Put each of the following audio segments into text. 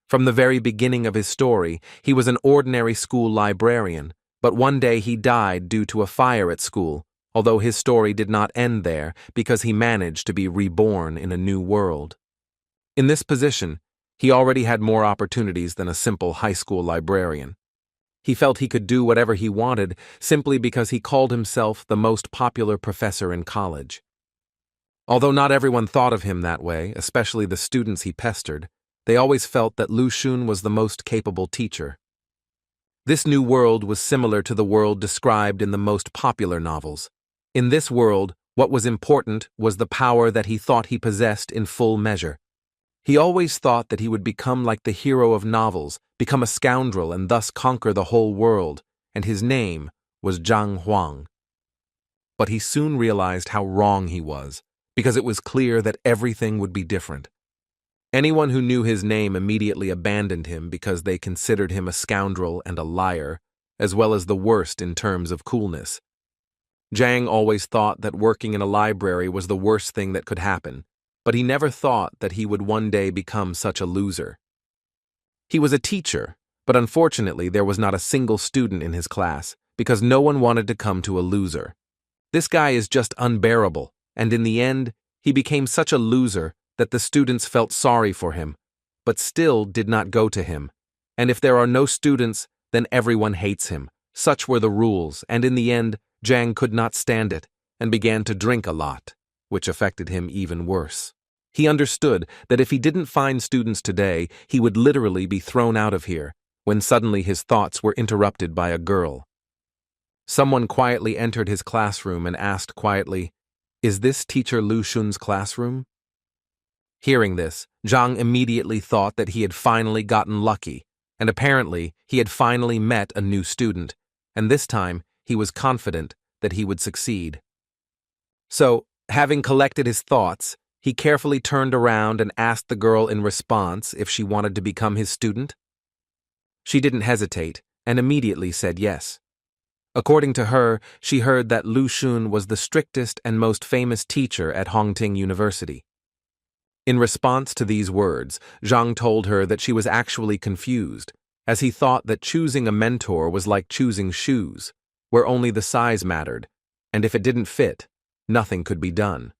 From the very beginning of his story, he was an ordinary school librarian, but one day he died due to a fire at school, although his story did not end there because he managed to be reborn in a new world. In this position, he already had more opportunities than a simple high school librarian. He felt he could do whatever he wanted simply because he called himself the most popular professor in college. Although not everyone thought of him that way, especially the students he pestered, they always felt that Lu Xun was the most capable teacher. This new world was similar to the world described in the most popular novels. In this world, what was important was the power that he thought he possessed in full measure. He always thought that he would become like the hero of novels, become a scoundrel and thus conquer the whole world, and his name was Zhang Huang. But he soon realized how wrong he was, because it was clear that everything would be different. Anyone who knew his name immediately abandoned him because they considered him a scoundrel and a liar, as well as the worst in terms of coolness. Zhang always thought that working in a library was the worst thing that could happen, but he never thought that he would one day become such a loser. He was a teacher, but unfortunately there was not a single student in his class, because no one wanted to come to a loser. This guy is just unbearable, and in the end, he became such a loser that the students felt sorry for him, but still did not go to him. And if there are no students, then everyone hates him. Such were the rules, and in the end, Zhang could not stand it, and began to drink a lot, which affected him even worse. He understood that if he didn't find students today, he would literally be thrown out of here, when suddenly his thoughts were interrupted by a girl. Someone quietly entered his classroom and asked quietly, "Is this teacher Lu Xun's classroom?" Hearing this, Zhang immediately thought that he had finally gotten lucky, and apparently he had finally met a new student, and this time he was confident that he would succeed. So, having collected his thoughts, he carefully turned around and asked the girl in response if she wanted to become his student. She didn't hesitate, and immediately said yes. According to her, she heard that Lu Xun was the strictest and most famous teacher at Hongting University. In response to these words, Zhang told her that she was actually confused, as he thought that choosing a mentor was like choosing shoes, where only the size mattered, and if it didn't fit, nothing could be done.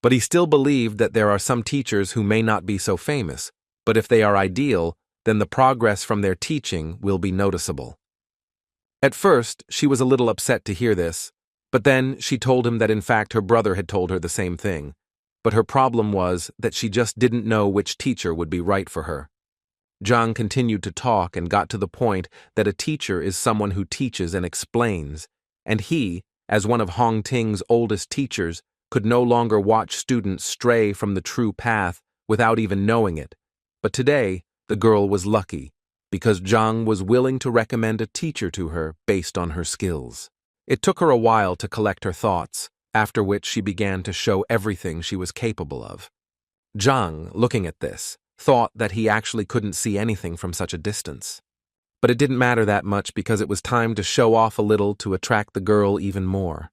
But he still believed that there are some teachers who may not be so famous, but if they are ideal, then the progress from their teaching will be noticeable. At first, she was a little upset to hear this, but then she told him that in fact her brother had told her the same thing. But her problem was that she just didn't know which teacher would be right for her. Zhang continued to talk and got to the point that a teacher is someone who teaches and explains, and he, as one of Hongting's oldest teachers, could no longer watch students stray from the true path without even knowing it. But today, the girl was lucky, because Zhang was willing to recommend a teacher to her based on her skills. It took her a while to collect her thoughts, after which she began to show everything she was capable of. Zhang, looking at this, thought that he actually couldn't see anything from such a distance. But it didn't matter that much because it was time to show off a little to attract the girl even more.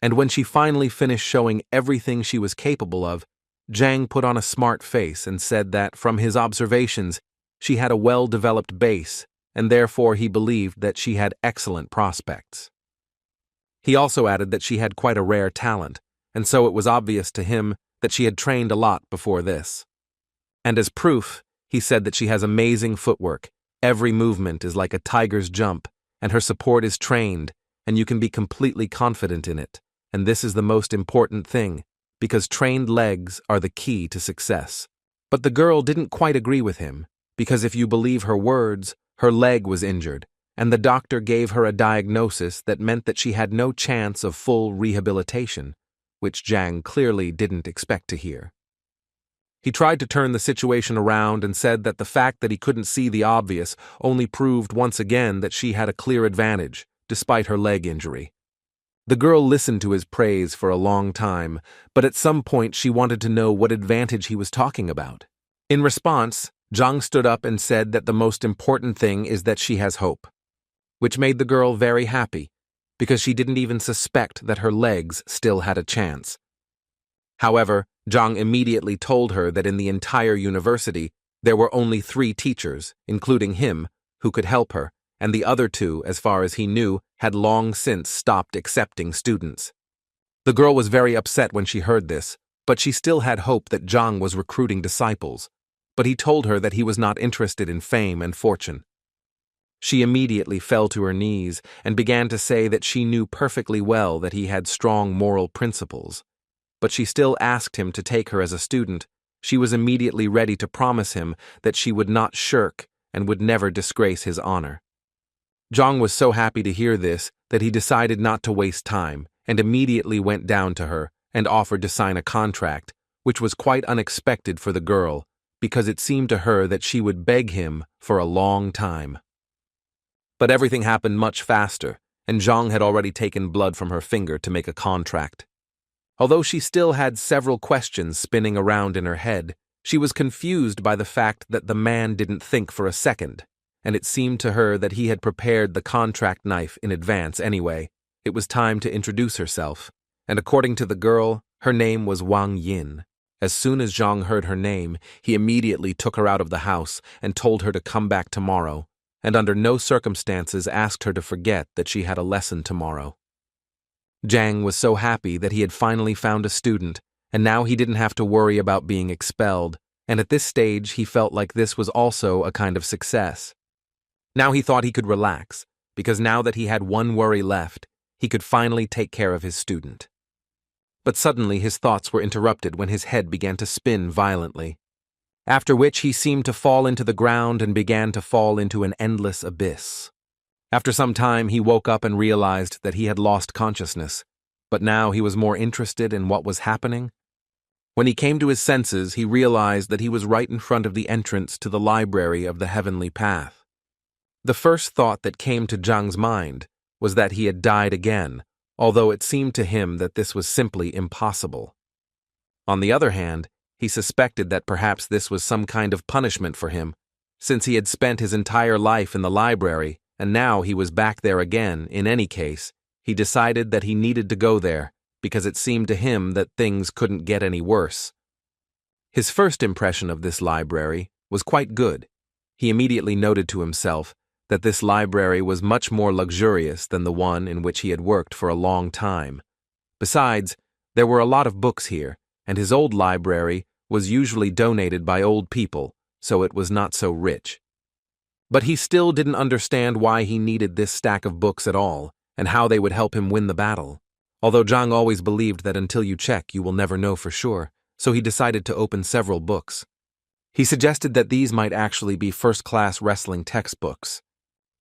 And when she finally finished showing everything she was capable of, Zhang put on a smart face and said that, from his observations, she had a well-developed base, and therefore he believed that she had excellent prospects. He also added that she had quite a rare talent, and so it was obvious to him that she had trained a lot before this. And as proof, he said that she has amazing footwork, every movement is like a tiger's jump, and her support is trained, and you can be completely confident in it, and this is the most important thing, because trained legs are the key to success. But the girl didn't quite agree with him, because if you believe her words, her leg was injured, and the doctor gave her a diagnosis that meant that she had no chance of full rehabilitation, which Zhang clearly didn't expect to hear. He tried to turn the situation around and said that the fact that he couldn't see the obvious only proved once again that she had a clear advantage, despite her leg injury. The girl listened to his praise for a long time, but at some point she wanted to know what advantage he was talking about. In response, Zhang stood up and said that the most important thing is that she has hope, which made the girl very happy, because she didn't even suspect that her legs still had a chance. However, Zhang immediately told her that in the entire university, There were only 3 teachers, including him, who could help her, and the other 2, as far as he knew, had long since stopped accepting students. The girl was very upset when she heard this, but she still had hope that Zhang was recruiting disciples. But he told her that he was not interested in fame and fortune. She immediately fell to her knees and began to say that she knew perfectly well that he had strong moral principles. But she still asked him to take her as a student. She was immediately ready to promise him that she would not shirk and would never disgrace his honor. Zhang was so happy to hear this that he decided not to waste time and immediately went down to her and offered to sign a contract, which was quite unexpected for the girl, because it seemed to her that she would beg him for a long time. But everything happened much faster, and Zhang had already taken blood from her finger to make a contract. Although she still had several questions spinning around in her head, she was confused by the fact that the man didn't think for a second, and it seemed to her that he had prepared the contract knife in advance anyway. It was time to introduce herself, and according to the girl, her name was Wang Yin. As soon as Zhang heard her name, he immediately took her out of the house and told her to come back tomorrow, and under no circumstances asked her to forget that she had a lesson tomorrow. Zhang was so happy that he had finally found a student, and now he didn't have to worry about being expelled, and at this stage he felt like this was also a kind of success. Now he thought he could relax, because now that he had one worry left, he could finally take care of his student. But suddenly his thoughts were interrupted when his head began to spin violently, after which he seemed to fall into the ground and began to fall into an endless abyss. After some time he woke up and realized that he had lost consciousness, but now he was more interested in what was happening. When he came to his senses, he realized that he was right in front of the entrance to the library of the Heavenly Path. The first thought that came to Zhang's mind was that he had died again, although it seemed to him that this was simply impossible. On the other hand, he suspected that perhaps this was some kind of punishment for him, since he had spent his entire life in the library, and now he was back there again. In any case, he decided that he needed to go there, because it seemed to him that things couldn't get any worse. His first impression of this library was quite good. He immediately noted to himself that this library was much more luxurious than the one in which he had worked for a long time. Besides, there were a lot of books here, and his old library was usually donated by old people, so it was not so rich. But he still didn't understand why he needed this stack of books at all, and how they would help him win the battle. Although Zhang always believed that until you check, you will never know for sure, so he decided to open several books. He suggested that these might actually be first-class wrestling textbooks.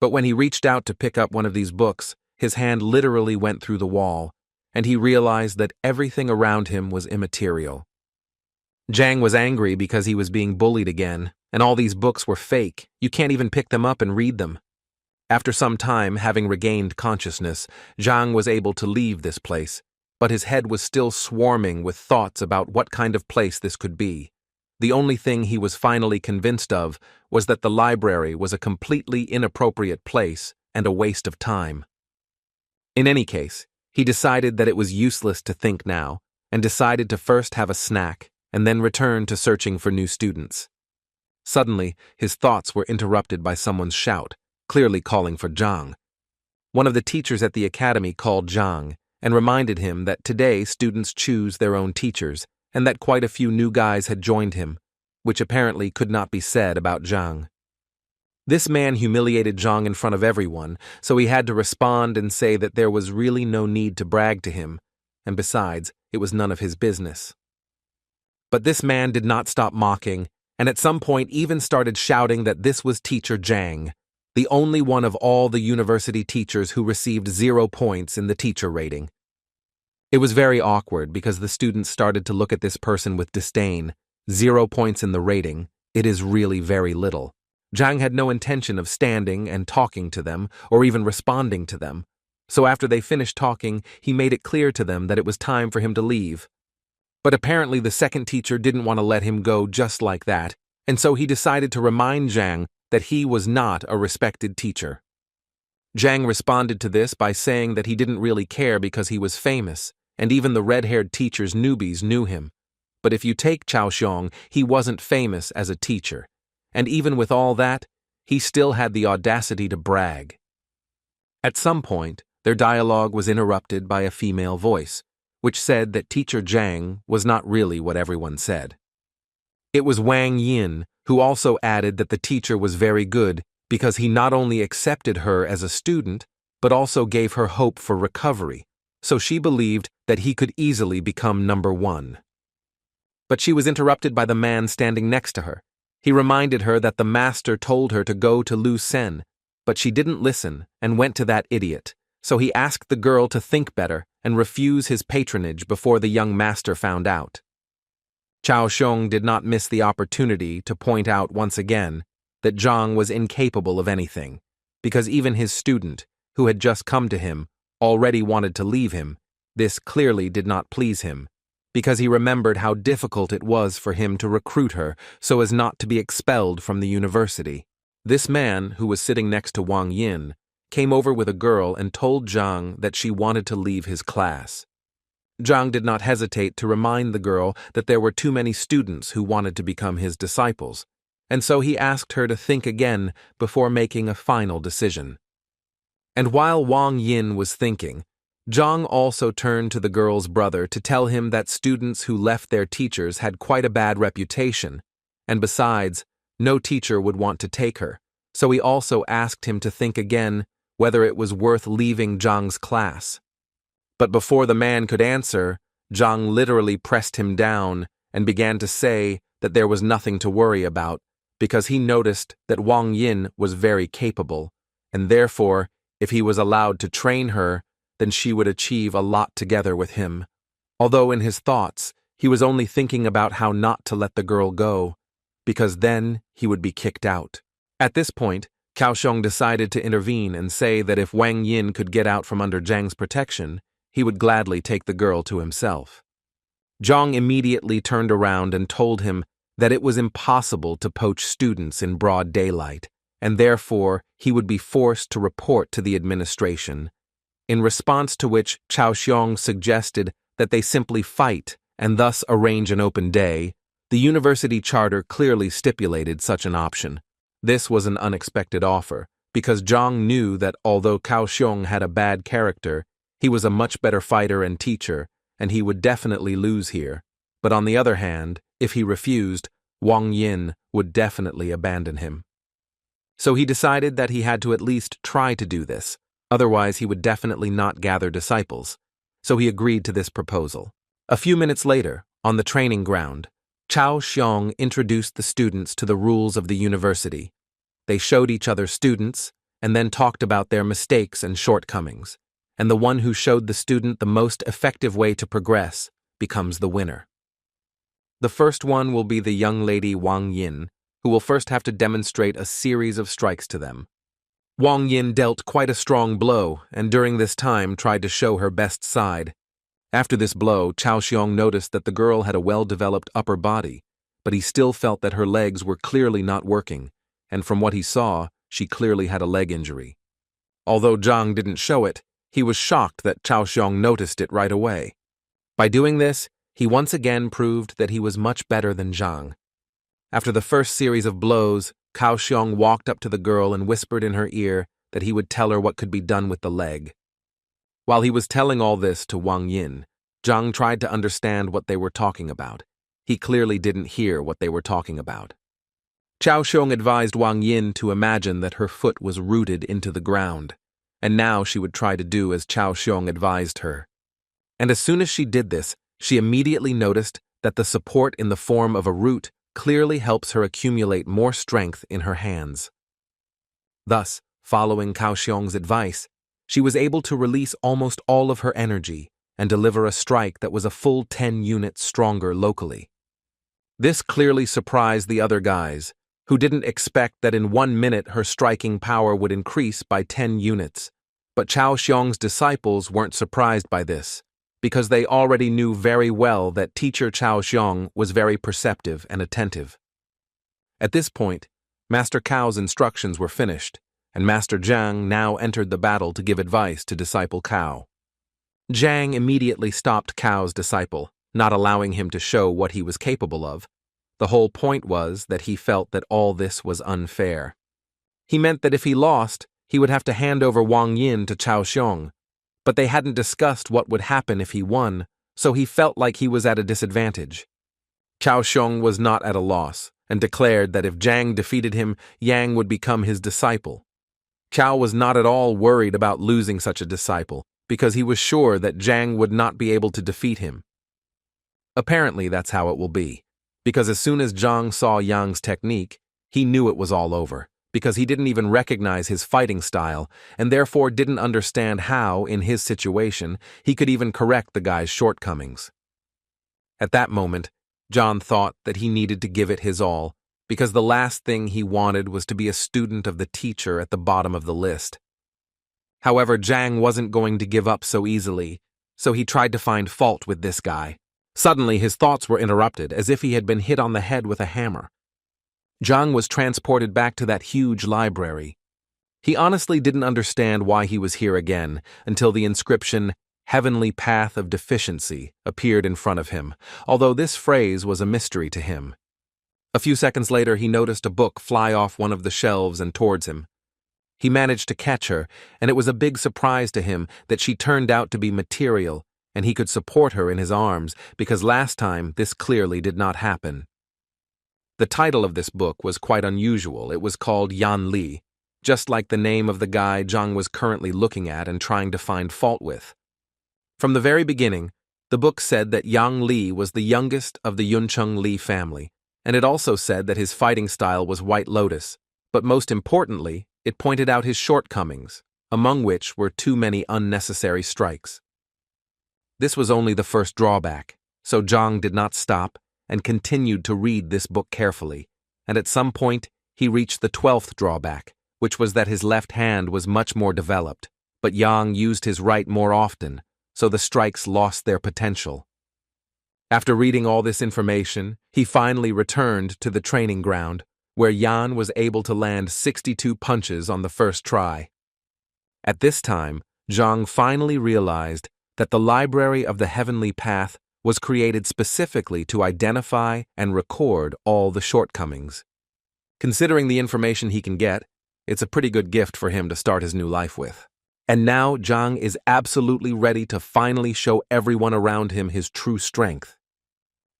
But when he reached out to pick up one of these books, his hand literally went through the wall, and he realized that everything around him was immaterial. Zhang was angry because he was being bullied again, and all these books were fake. You can't even pick them up and read them. After some time, having regained consciousness, Zhang was able to leave this place, but his head was still swarming with thoughts about what kind of place this could be. The only thing he was finally convinced of was that the library was a completely inappropriate place and a waste of time. In any case, he decided that it was useless to think now, and decided to first have a snack and then return to searching for new students. Suddenly, his thoughts were interrupted by someone's shout, clearly calling for Zhang. One of the teachers at the academy called Zhang and reminded him that today students choose their own teachers, and that quite a few new guys had joined him, which apparently could not be said about Zhang. This man humiliated Zhang in front of everyone, so he had to respond and say that there was really no need to brag to him, and besides, it was none of his business. But this man did not stop mocking, and at some point even started shouting that this was teacher Zhang, the only one of all the university teachers who received 0 points in the teacher rating. It was very awkward because the students started to look at this person with disdain. 0 points in the rating, it is really very little. Zhang had no intention of standing and talking to them or even responding to them. So after they finished talking, he made it clear to them that it was time for him to leave. But apparently the second teacher didn't want to let him go just like that, and so he decided to remind Zhang that he was not a respected teacher. Zhang responded to this by saying that he didn't really care because he was famous, and even the red-haired teacher's newbies knew him. But if you take Chao Xiong, he wasn't famous as a teacher. and even with all that, he still had the audacity to brag. At some point, their dialogue was interrupted by a female voice, which said that Teacher Zhang was not really what everyone said. It was Wang Yin who also added that the teacher was very good because he not only accepted her as a student, but also gave her hope for recovery, so she believed that he could easily become number one. But she was interrupted by the man standing next to her. He reminded her that the master told her to go to Lu Sen, but she didn't listen and went to that idiot, so he asked the girl to think better and refuse his patronage before the young master found out. Chao Xiong did not miss the opportunity to point out once again that Zhang was incapable of anything, because even his student, who had just come to him, already wanted to leave him. This clearly did not please him, because he remembered how difficult it was for him to recruit her so as not to be expelled from the university. This man, who was sitting next to Wang Yin, came over with a girl and told Zhang that she wanted to leave his class. Zhang did not hesitate to remind the girl that there were too many students who wanted to become his disciples, and so he asked her to think again before making a final decision. And while Wang Yin was thinking, Zhang also turned to the girl's brother to tell him that students who left their teachers had quite a bad reputation, and besides, no teacher would want to take her, so he also asked him to think again whether it was worth leaving Zhang's class. But before the man could answer, Zhang literally pressed him down and began to say that there was nothing to worry about, because he noticed that Wang Yin was very capable, and therefore, if he was allowed to train her, then she would achieve a lot together with him. Although in his thoughts, he was only thinking about how not to let the girl go, because then he would be kicked out. At this point, Cao Xiong decided to intervene and say that if Wang Yin could get out from under Zhang's protection, he would gladly take the girl to himself. Zhang immediately turned around and told him that it was impossible to poach students in broad daylight, and therefore he would be forced to report to the administration, in response to which Cao Xiong suggested that they simply fight and thus arrange an open day. The university charter clearly stipulated such an option. This was an unexpected offer, because Zhang knew that although Cao Xiong had a bad character, he was a much better fighter and teacher, and he would definitely lose here. But on the other hand, if he refused, Wang Yin would definitely abandon him. So he decided that he had to at least try to do this, otherwise he would definitely not gather disciples. So he agreed to this proposal. A few minutes later, on the training ground, Cao Xiong introduced the students to the rules of the university. They showed each other students, and then talked about their mistakes and shortcomings, and the one who showed the student the most effective way to progress becomes the winner. The first one will be the young lady Wang Yin, who will first have to demonstrate a series of strikes to them. Wang Yin dealt quite a strong blow, and during this time tried to show her best side. After this blow, Cao Xiong noticed that the girl had a well-developed upper body, but he still felt that her legs were clearly not working, and from what he saw, she clearly had a leg injury. Although Zhang didn't show it, he was shocked that Cao Xiong noticed it right away. By doing this, he once again proved that he was much better than Zhang. After the first series of blows, Cao Xiong walked up to the girl and whispered in her ear that he would tell her what could be done with the leg. While he was telling all this to Wang Yin, Zhang tried to understand what they were talking about. He clearly didn't hear what they were talking about. Cao Xiong advised Wang Yin to imagine that her foot was rooted into the ground, and now she would try to do as Cao Xiong advised her. And as soon as she did this, she immediately noticed that the support in the form of a root clearly helps her accumulate more strength in her hands. Thus, following Cao Xiong's advice, she was able to release almost all of her energy and deliver a strike that was a full 10 units stronger locally. This clearly surprised the other guys, who didn't expect that in 1 minute her striking power would increase by 10 units. But Cao Xiong's disciples weren't surprised by this, because they already knew very well that teacher Cao Xiong was very perceptive and attentive. At this point, Master Cao's instructions were finished, and Master Zhang now entered the battle to give advice to disciple Cao. Zhang immediately stopped Cao's disciple, not allowing him to show what he was capable of, The whole point was that he felt that all this was unfair. He meant that if he lost, he would have to hand over Wang Yin to Cao Xiong, but they hadn't discussed what would happen if he won, so he felt like he was at a disadvantage. Cao Xiong was not at a loss, and declared that if Zhang defeated him, Yang would become his disciple. Cao was not at all worried about losing such a disciple, because he was sure that Zhang would not be able to defeat him. Apparently that's how it will be, because as soon as Zhang saw Yang's technique, he knew it was all over, because he didn't even recognize his fighting style, and therefore didn't understand how, in his situation, he could even correct the guy's shortcomings. At that moment, John thought that he needed to give it his all, because the last thing he wanted was to be a student of the teacher at the bottom of the list. However, Zhang wasn't going to give up so easily, so he tried to find fault with this guy. Suddenly, his thoughts were interrupted, as if he had been hit on the head with a hammer. Zhang was transported back to that huge library. He honestly didn't understand why he was here again, until the inscription, "Heavenly Path of Deficiency," appeared in front of him, although this phrase was a mystery to him. A few seconds later, he noticed a book fly off one of the shelves and towards him. He managed to catch her, and it was a big surprise to him that she turned out to be material, and he could support her in his arms, because last time this clearly did not happen. The title of this book was quite unusual. It was called Yan Li, just like the name of the guy Zhang was currently looking at and trying to find fault with. From the very beginning, the book said that Yang Li was the youngest of the Yuncheng Li family, and it also said that his fighting style was White Lotus, but most importantly, it pointed out his shortcomings, among which were too many unnecessary strikes. This was only the first drawback, so Zhang did not stop and continued to read this book carefully, and at some point he reached the 12th drawback, which was that his left hand was much more developed, but Yang used his right more often, so the strikes lost their potential. After reading all this information, he finally returned to the training ground, where Yan was able to land 62 punches on the first try. At this time, Zhang finally realized that the Library of the Heavenly Path was created specifically to identify and record all the shortcomings. Considering the information he can get, it's a pretty good gift for him to start his new life with. And now Zhang is absolutely ready to finally show everyone around him his true strength.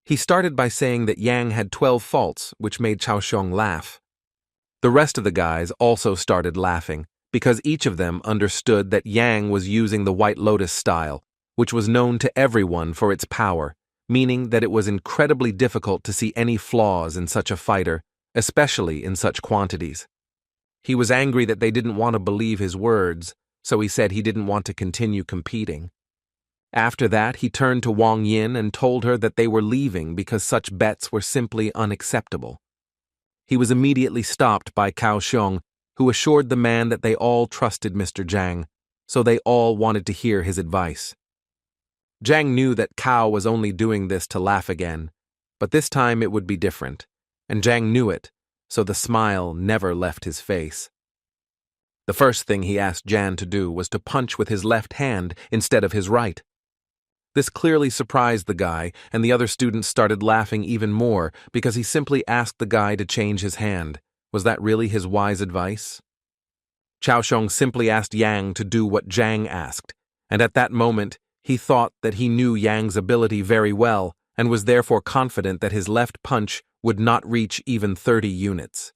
He started by saying that Yang had 12 faults, which made Cao Xiong laugh. The rest of the guys also started laughing, because each of them understood that Yang was using the White Lotus style, which was known to everyone for its power, meaning that it was incredibly difficult to see any flaws in such a fighter, especially in such quantities. He was angry that they didn't want to believe his words, so he said he didn't want to continue competing. After that, he turned to Wang Yin and told her that they were leaving because such bets were simply unacceptable. He was immediately stopped by Cao Xiong, who assured the man that they all trusted Mr. Zhang, so they all wanted to hear his advice. Zhang knew that Cao was only doing this to laugh again, but this time it would be different, and Zhang knew it, so the smile never left his face. The first thing he asked Jan to do was to punch with his left hand instead of his right. This clearly surprised the guy, and the other students started laughing even more because he simply asked the guy to change his hand. Was that really his wise advice? Cao Xiong simply asked Yang to do what Zhang asked, and at that moment, he thought that he knew Yang's ability very well and was therefore confident that his left punch would not reach even 30 units.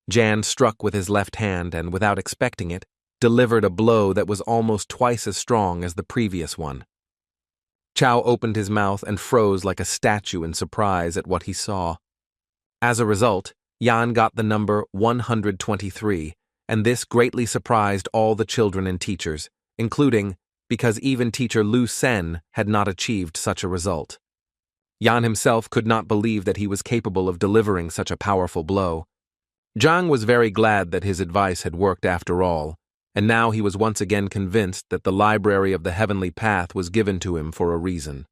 Jan struck with his left hand and, without expecting it, delivered a blow that was almost twice as strong as the previous one. Cao opened his mouth and froze like a statue in surprise at what he saw. As a result, Yan got the number 123, and this greatly surprised all the children and teachers, including because even teacher Lu Sen had not achieved such a result. Yan himself could not believe that he was capable of delivering such a powerful blow. Zhang was very glad that his advice had worked after all, and now he was once again convinced that the Library of the Heavenly Path was given to him for a reason.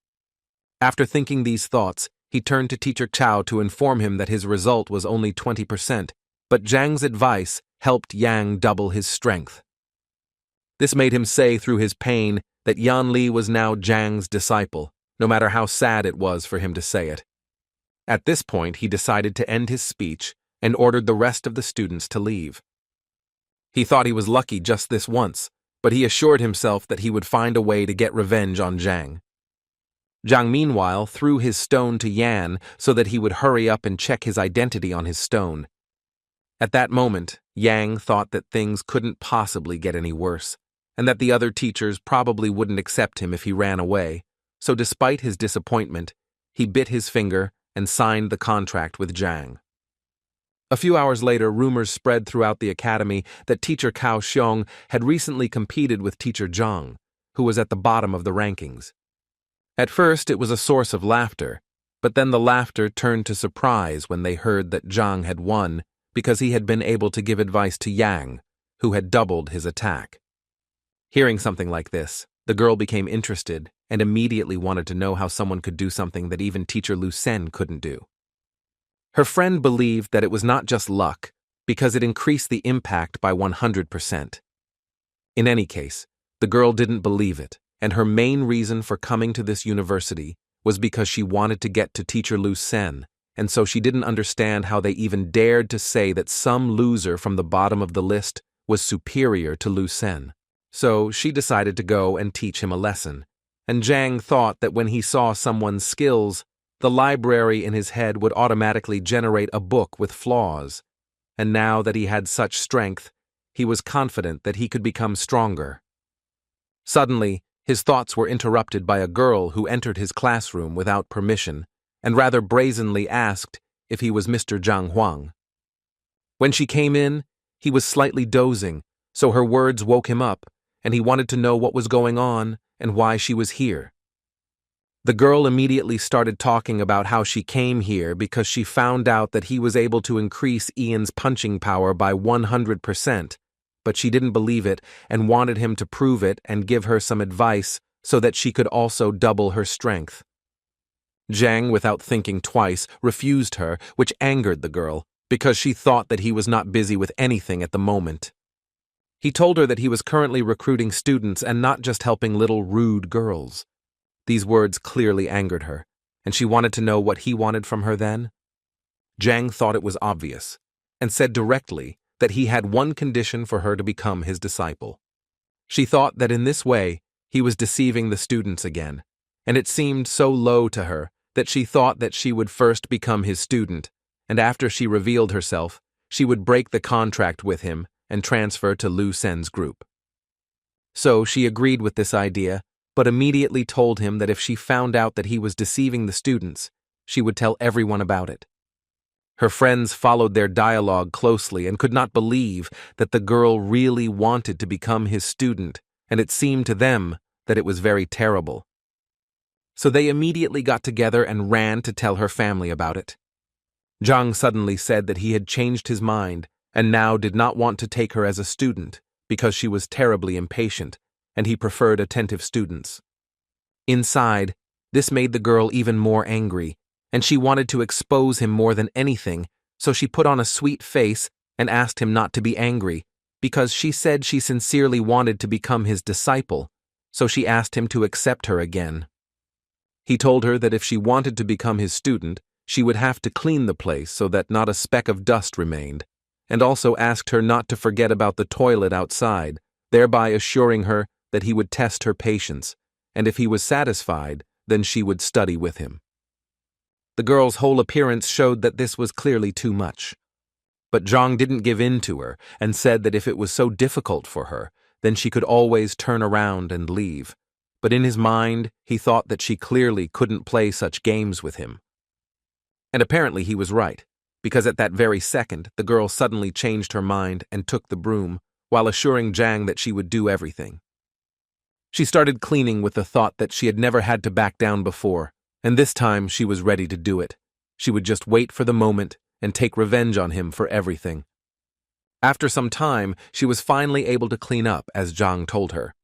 After thinking these thoughts, he turned to Teacher Cao to inform him that his result was only 20%, but Zhang's advice helped Yang double his strength. This made him say through his pain that Yan Li was now Zhang's disciple, no matter how sad it was for him to say it. At this point, he decided to end his speech and ordered the rest of the students to leave. He thought he was lucky just this once, but he assured himself that he would find a way to get revenge on Zhang. Zhang, meanwhile, threw his stone to Yan so that he would hurry up and check his identity on his stone. At that moment, Yang thought that things couldn't possibly get any worse, and that the other teachers probably wouldn't accept him if he ran away, so despite his disappointment, he bit his finger and signed the contract with Zhang. A few hours later, rumors spread throughout the academy that teacher Cao Xiong had recently competed with teacher Zhang, who was at the bottom of the rankings. At first, it was a source of laughter, but then the laughter turned to surprise when they heard that Zhang had won because he had been able to give advice to Yang, who had doubled his attack. Hearing something like this, the girl became interested and immediately wanted to know how someone could do something that even teacher Lu Sen couldn't do. Her friend believed that it was not just luck, because it increased the impact by 100%. In any case, the girl didn't believe it, and her main reason for coming to this university was because she wanted to get to teacher Lu Sen, and so she didn't understand how they even dared to say that some loser from the bottom of the list was superior to Lu Sen. So she decided to go and teach him a lesson, and Zhang thought that when he saw someone's skills, the library in his head would automatically generate a book with flaws, and now that he had such strength, he was confident that he could become stronger. Suddenly, his thoughts were interrupted by a girl who entered his classroom without permission and rather brazenly asked if he was Mr. Zhang Huang. When she came in, he was slightly dozing, so her words woke him up, and he wanted to know what was going on and why she was here. The girl immediately started talking about how she came here because she found out that he was able to increase Ian's punching power by 100%, but she didn't believe it and wanted him to prove it and give her some advice so that she could also double her strength. Zhang, without thinking twice, refused her, which angered the girl, because she thought that he was not busy with anything at the moment. He told her that he was currently recruiting students and not just helping little rude girls. These words clearly angered her, and she wanted to know what he wanted from her then. Zhang thought it was obvious, and said directly that he had one condition for her to become his disciple. She thought that in this way, he was deceiving the students again, and it seemed so low to her that she thought that she would first become his student, and after she revealed herself, she would break the contract with him and transfer to Lu Sen's group. So she agreed with this idea, but immediately told him that if she found out that he was deceiving the students, she would tell everyone about it. Her friends followed their dialogue closely and could not believe that the girl really wanted to become his student, and it seemed to them that it was very terrible. So they immediately got together and ran to tell her family about it. Zhang suddenly said that he had changed his mind and now did not want to take her as a student because she was terribly impatient, and he preferred attentive students. Inside, this made the girl even more angry, and she wanted to expose him more than anything, so she put on a sweet face and asked him not to be angry, because she said she sincerely wanted to become his disciple, so she asked him to accept her again. He told her that if she wanted to become his student, she would have to clean the place so that not a speck of dust remained, and also asked her not to forget about the toilet outside, thereby assuring her that he would test her patience, and if he was satisfied, then she would study with him. The girl's whole appearance showed that this was clearly too much. But Zhang didn't give in to her and said that if it was so difficult for her, then she could always turn around and leave. But in his mind, he thought that she clearly couldn't play such games with him. And apparently he was right, because at that very second, the girl suddenly changed her mind and took the broom, while assuring Zhang that she would do everything. She started cleaning with the thought that she had never had to back down before, and this time she was ready to do it. She would just wait for the moment and take revenge on him for everything. After some time, she was finally able to clean up, as Zhang told her.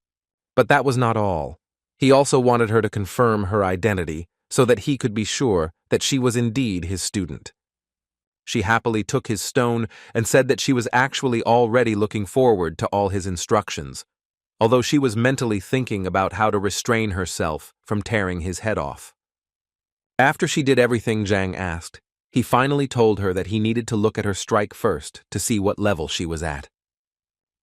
But that was not all. He also wanted her to confirm her identity so that he could be sure that she was indeed his student. She happily took his stone and said that she was actually already looking forward to all his instructions, although she was mentally thinking about how to restrain herself from tearing his head off. After she did everything Zhang asked, he finally told her that he needed to look at her strike first to see what level she was at.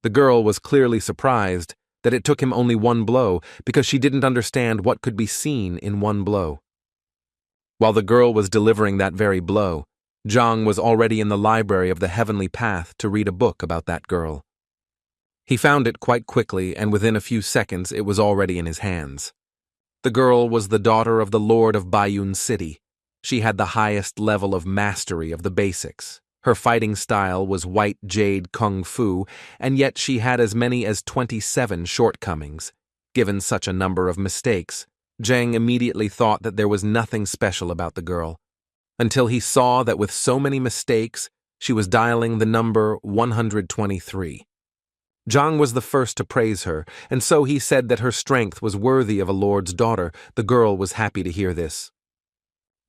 The girl was clearly surprised that it took him only one blow because she didn't understand what could be seen in one blow. While the girl was delivering that very blow, Zhang was already in the library of the Heavenly Path to read a book about that girl. He found it quite quickly, and within a few seconds it was already in his hands. The girl was the daughter of the Lord of Bayun City. She had the highest level of mastery of the basics. Her fighting style was white jade kung fu, and yet she had as many as 27 shortcomings. Given such a number of mistakes, Zhang immediately thought that there was nothing special about the girl, until he saw that with so many mistakes, she was dialing the number 123. Zhang was the first to praise her, and so he said that her strength was worthy of a lord's daughter. The girl was happy to hear this.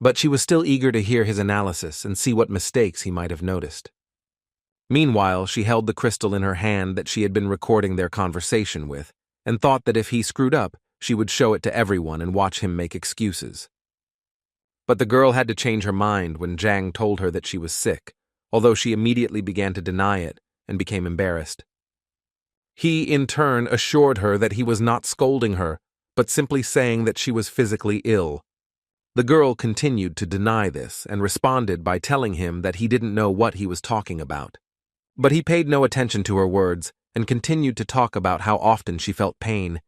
But she was still eager to hear his analysis and see what mistakes he might have noticed. Meanwhile, she held the crystal in her hand that she had been recording their conversation with, and thought that if he screwed up, she would show it to everyone and watch him make excuses. But the girl had to change her mind when Zhang told her that she was sick, although she immediately began to deny it and became embarrassed. He, in turn, assured her that he was not scolding her, but simply saying that she was physically ill. The girl continued to deny this and responded by telling him that he didn't know what he was talking about. But he paid no attention to her words and continued to talk about how often she felt pain,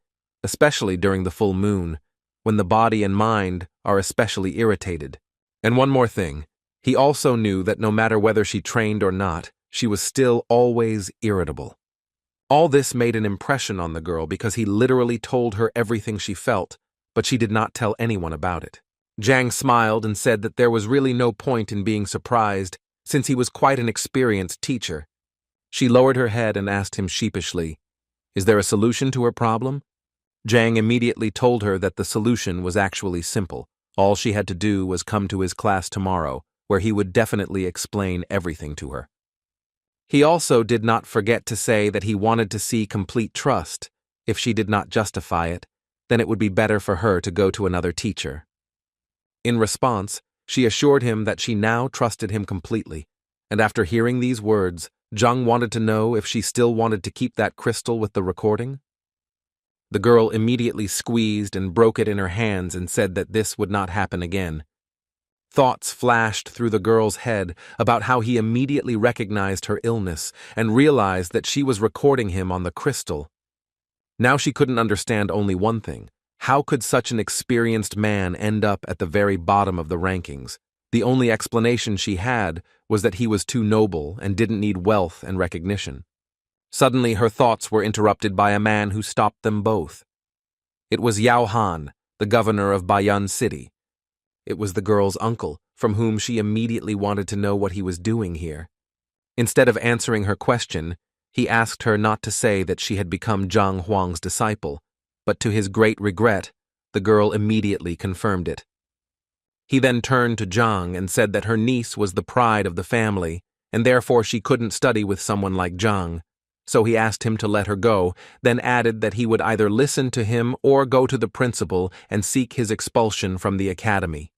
especially during the full moon, when the body and mind are especially irritated. And one more thing, he also knew that no matter whether she trained or not, she was still always irritable. All this made an impression on the girl because he literally told her everything she felt, but she did not tell anyone about it. Zhang smiled and said that there was really no point in being surprised, since he was quite an experienced teacher. She lowered her head and asked him sheepishly, "Is there a solution to her problem?" Zhang immediately told her that the solution was actually simple. All she had to do was come to his class tomorrow, where he would definitely explain everything to her. He also did not forget to say that he wanted to see complete trust. If she did not justify it, then it would be better for her to go to another teacher. In response, she assured him that she now trusted him completely, and after hearing these words, Zhang wanted to know if she still wanted to keep that crystal with the recording. The girl immediately squeezed and broke it in her hands and said that this would not happen again. Thoughts flashed through the girl's head about how he immediately recognized her illness and realized that she was recording him on the crystal. Now she couldn't understand only one thing. How could such an experienced man end up at the very bottom of the rankings? The only explanation she had was that he was too noble and didn't need wealth and recognition. Suddenly her thoughts were interrupted by a man who stopped them both. It was Yao Han, the governor of Bayan City. It was the girl's uncle, from whom she immediately wanted to know what he was doing here. Instead of answering her question, he asked her not to say that she had become Zhang Huang's disciple, but to his great regret, the girl immediately confirmed it. He then turned to Zhang and said that her niece was the pride of the family, and therefore she couldn't study with someone like Zhang. So he asked him to let her go, then added that he would either listen to him or go to the principal and seek his expulsion from the academy.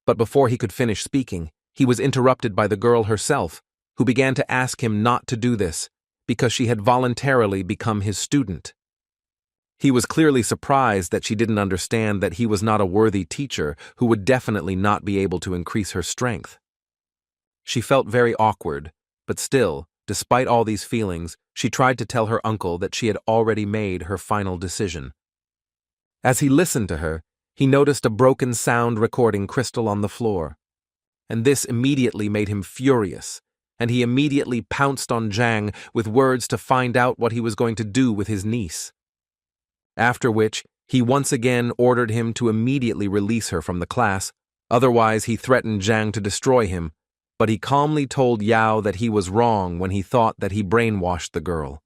But before he could finish speaking, he was interrupted by the girl herself, who began to ask him not to do this, because she had voluntarily become his student. He was clearly surprised that she didn't understand that he was not a worthy teacher who would definitely not be able to increase her strength. She felt very awkward, but still, despite all these feelings, she tried to tell her uncle that she had already made her final decision. As he listened to her, he noticed a broken sound recording crystal on the floor, and this immediately made him furious, and he immediately pounced on Zhang with words to find out what he was going to do with his niece. After which, he once again ordered him to immediately release her from the class, otherwise he threatened Zhang to destroy him, but he calmly told Yao that he was wrong when he thought that he brainwashed the girl.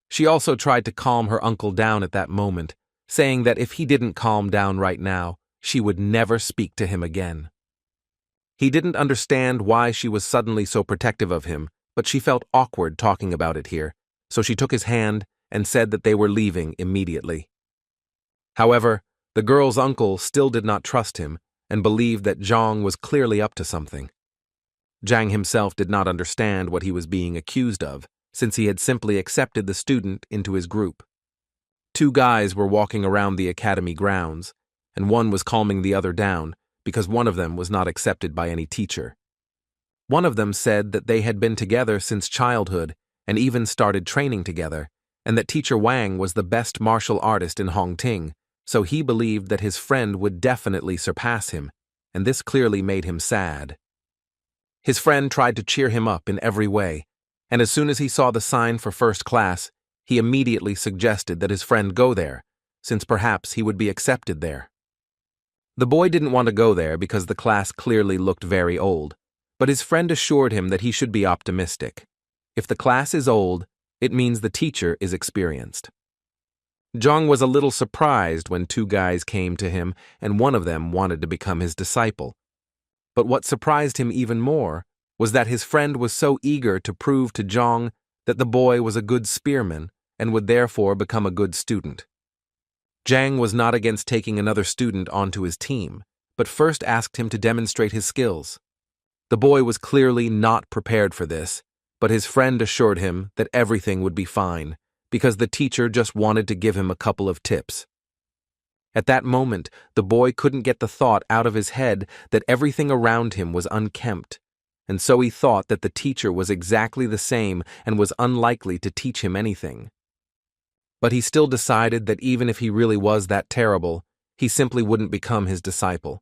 She also tried to calm her uncle down at that moment, saying that if he didn't calm down right now, she would never speak to him again. He didn't understand why she was suddenly so protective of him, but she felt awkward talking about it here, so she took his hand and said that they were leaving immediately. However, the girl's uncle still did not trust him, and believed that Zhang was clearly up to something. Zhang himself did not understand what he was being accused of, since he had simply accepted the student into his group. Two guys were walking around the academy grounds, and one was calming the other down because one of them was not accepted by any teacher. One of them said that they had been together since childhood and even started training together, and that Teacher Wang was the best martial artist in Hongting, so he believed that his friend would definitely surpass him, and this clearly made him sad. His friend tried to cheer him up in every way, and as soon as he saw the sign for first class, he immediately suggested that his friend go there, since perhaps he would be accepted there. The boy didn't want to go there because the class clearly looked very old, but his friend assured him that he should be optimistic. If the class is old, it means the teacher is experienced. Zhang was a little surprised when two guys came to him and one of them wanted to become his disciple. But what surprised him even more was that his friend was so eager to prove to Zhang that the boy was a good spearman and would therefore become a good student. Zhang was not against taking another student onto his team, but first asked him to demonstrate his skills. The boy was clearly not prepared for this, but his friend assured him that everything would be fine, because the teacher just wanted to give him a couple of tips. At that moment, the boy couldn't get the thought out of his head that everything around him was unkempt, and so he thought that the teacher was exactly the same and was unlikely to teach him anything. But he still decided that even if he really was that terrible, he simply wouldn't become his disciple.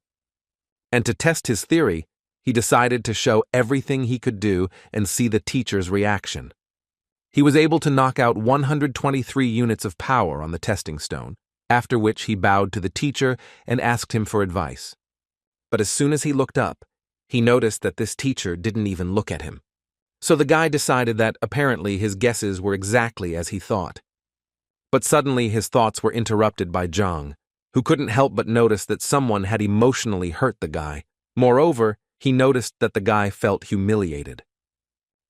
And to test his theory, he decided to show everything he could do and see the teacher's reaction. He was able to knock out 123 units of power on the testing stone, after which he bowed to the teacher and asked him for advice. But as soon as he looked up, he noticed that this teacher didn't even look at him. So the guy decided that apparently his guesses were exactly as he thought. But suddenly his thoughts were interrupted by Zhang, who couldn't help but notice that someone had emotionally hurt the guy. Moreover, he noticed that the guy felt humiliated.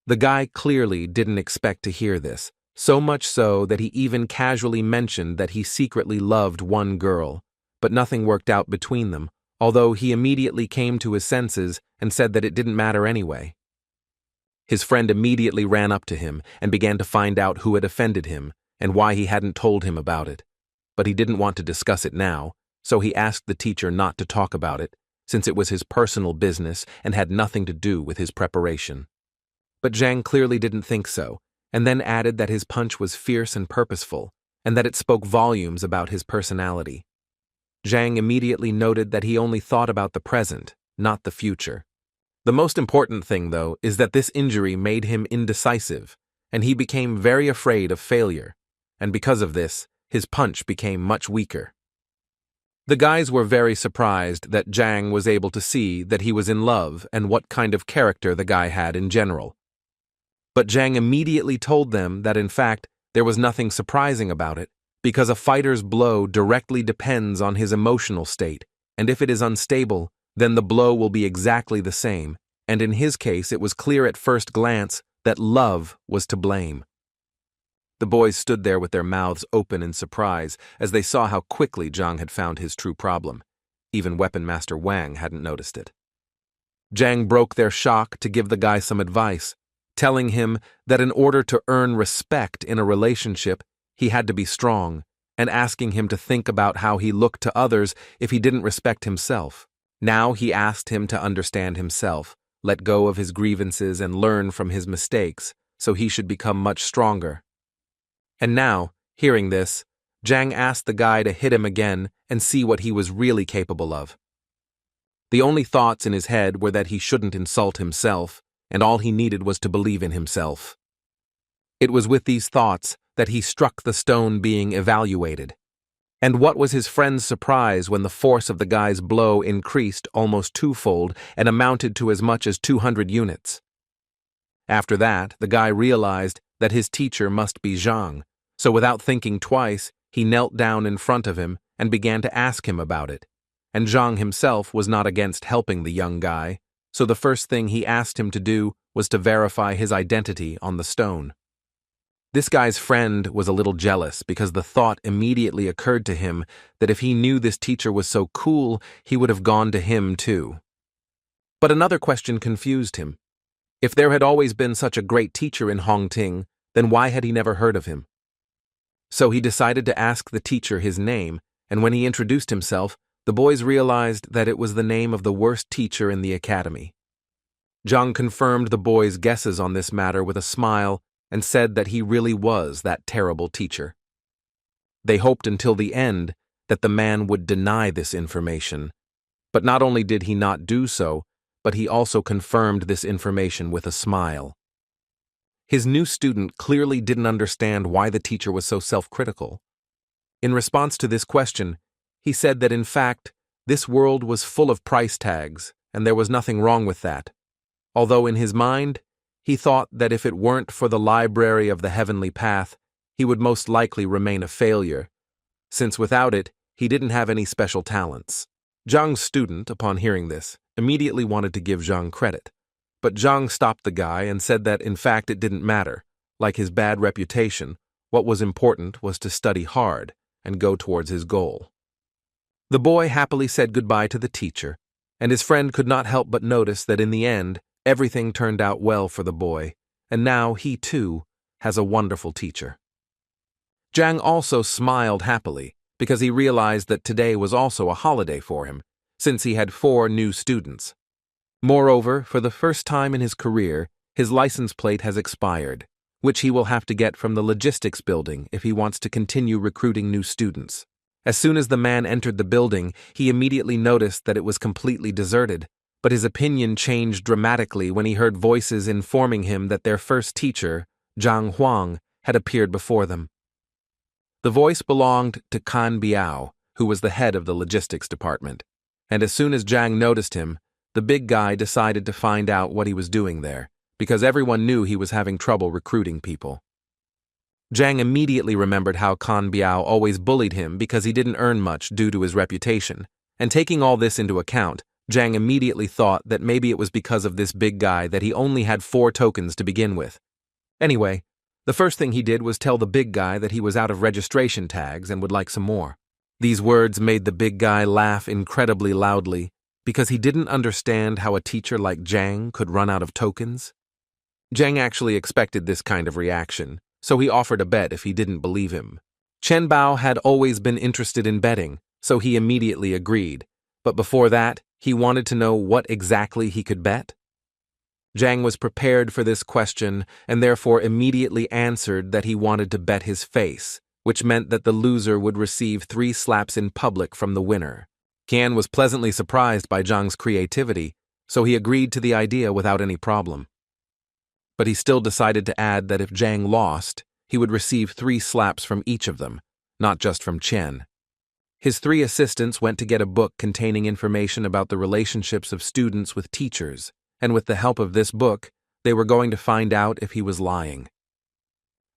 The guy clearly didn't expect to hear this, so much so that he even casually mentioned that he secretly loved one girl, but nothing worked out between them, although he immediately came to his senses and said that it didn't matter anyway. His friend immediately ran up to him and began to find out who had offended him and why he hadn't told him about it, but he didn't want to discuss it now, so he asked the teacher not to talk about it, since it was his personal business and had nothing to do with his preparation. But Zhang clearly didn't think so, and then added that his punch was fierce and purposeful, and that it spoke volumes about his personality. Zhang immediately noted that he only thought about the present, not the future. The most important thing, though, is that this injury made him indecisive, and he became very afraid of failure, and because of this, his punch became much weaker. The guys were very surprised that Zhang was able to see that he was in love and what kind of character the guy had in general. But Zhang immediately told them that in fact there was nothing surprising about it, because a fighter's blow directly depends on his emotional state, and if it is unstable, then the blow will be exactly the same, and in his case it was clear at first glance that love was to blame. The boys stood there with their mouths open in surprise as they saw how quickly Zhang had found his true problem. Even Weapon Master Wang hadn't noticed it. Zhang broke their shock to give the guy some advice, telling him that in order to earn respect in a relationship, he had to be strong, and asking him to think about how he looked to others if he didn't respect himself. Now he asked him to understand himself, let go of his grievances and learn from his mistakes, so he should become much stronger. And now, hearing this, Zhang asked the guy to hit him again and see what he was really capable of. The only thoughts in his head were that he shouldn't insult himself, and all he needed was to believe in himself. It was with these thoughts that he struck the stone being evaluated. And what was his friend's surprise when the force of the guy's blow increased almost twofold and amounted to as much as 200 units. After that, the guy realized that his teacher must be Zhang, so without thinking twice, he knelt down in front of him and began to ask him about it. And Zhang himself was not against helping the young guy, so the first thing he asked him to do was to verify his identity on the stone. This guy's friend was a little jealous because the thought immediately occurred to him that if he knew this teacher was so cool, he would have gone to him too. But another question confused him. If there had always been such a great teacher in Hongting, then why had he never heard of him? So he decided to ask the teacher his name, and when he introduced himself, the boys realized that it was the name of the worst teacher in the academy. Zhang confirmed the boys' guesses on this matter with a smile and said that he really was that terrible teacher. They hoped until the end that the man would deny this information, but not only did he not do so, but he also confirmed this information with a smile. His new student clearly didn't understand why the teacher was so self-critical. In response to this question, he said that in fact, this world was full of price tags, and there was nothing wrong with that. Although in his mind, he thought that if it weren't for the library of the heavenly path, he would most likely remain a failure, since without it, he didn't have any special talents. Zhang's student, upon hearing this, immediately wanted to give Zhang credit, but Zhang stopped the guy and said that in fact it didn't matter. Like his bad reputation, what was important was to study hard and go towards his goal. The boy happily said goodbye to the teacher, and his friend could not help but notice that in the end, everything turned out well for the boy, and now he too has a wonderful teacher. Zhang also smiled happily because he realized that today was also a holiday for him, since he had 4 new students. Moreover, for the first time in his career, his license plate has expired, which he will have to get from the logistics building if he wants to continue recruiting new students. As soon as the man entered the building, he immediately noticed that it was completely deserted, but his opinion changed dramatically when he heard voices informing him that their first teacher, Zhang Huang, had appeared before them. The voice belonged to Kan Biao, who was the head of the logistics department, and as soon as Zhang noticed him, the big guy decided to find out what he was doing there, because everyone knew he was having trouble recruiting people. Zhang immediately remembered how Kan Biao always bullied him because he didn't earn much due to his reputation, and taking all this into account, Zhang immediately thought that maybe it was because of this big guy that he only had 4 tokens to begin with. Anyway, the first thing he did was tell the big guy that he was out of registration tags and would like some more. These words made the big guy laugh incredibly loudly because he didn't understand how a teacher like Zhang could run out of tokens. Zhang actually expected this kind of reaction, so he offered a bet if he didn't believe him. Chen Bao had always been interested in betting, so he immediately agreed, but before that, he wanted to know what exactly he could bet. Zhang was prepared for this question and therefore immediately answered that he wanted to bet his face, which meant that the loser would receive 3 slaps in public from the winner. Qian was pleasantly surprised by Zhang's creativity, so he agreed to the idea without any problem. But he still decided to add that if Zhang lost, he would receive 3 slaps from each of them, not just from Chen. His 3 assistants went to get a book containing information about the relationships of students with teachers, and with the help of this book, they were going to find out if he was lying.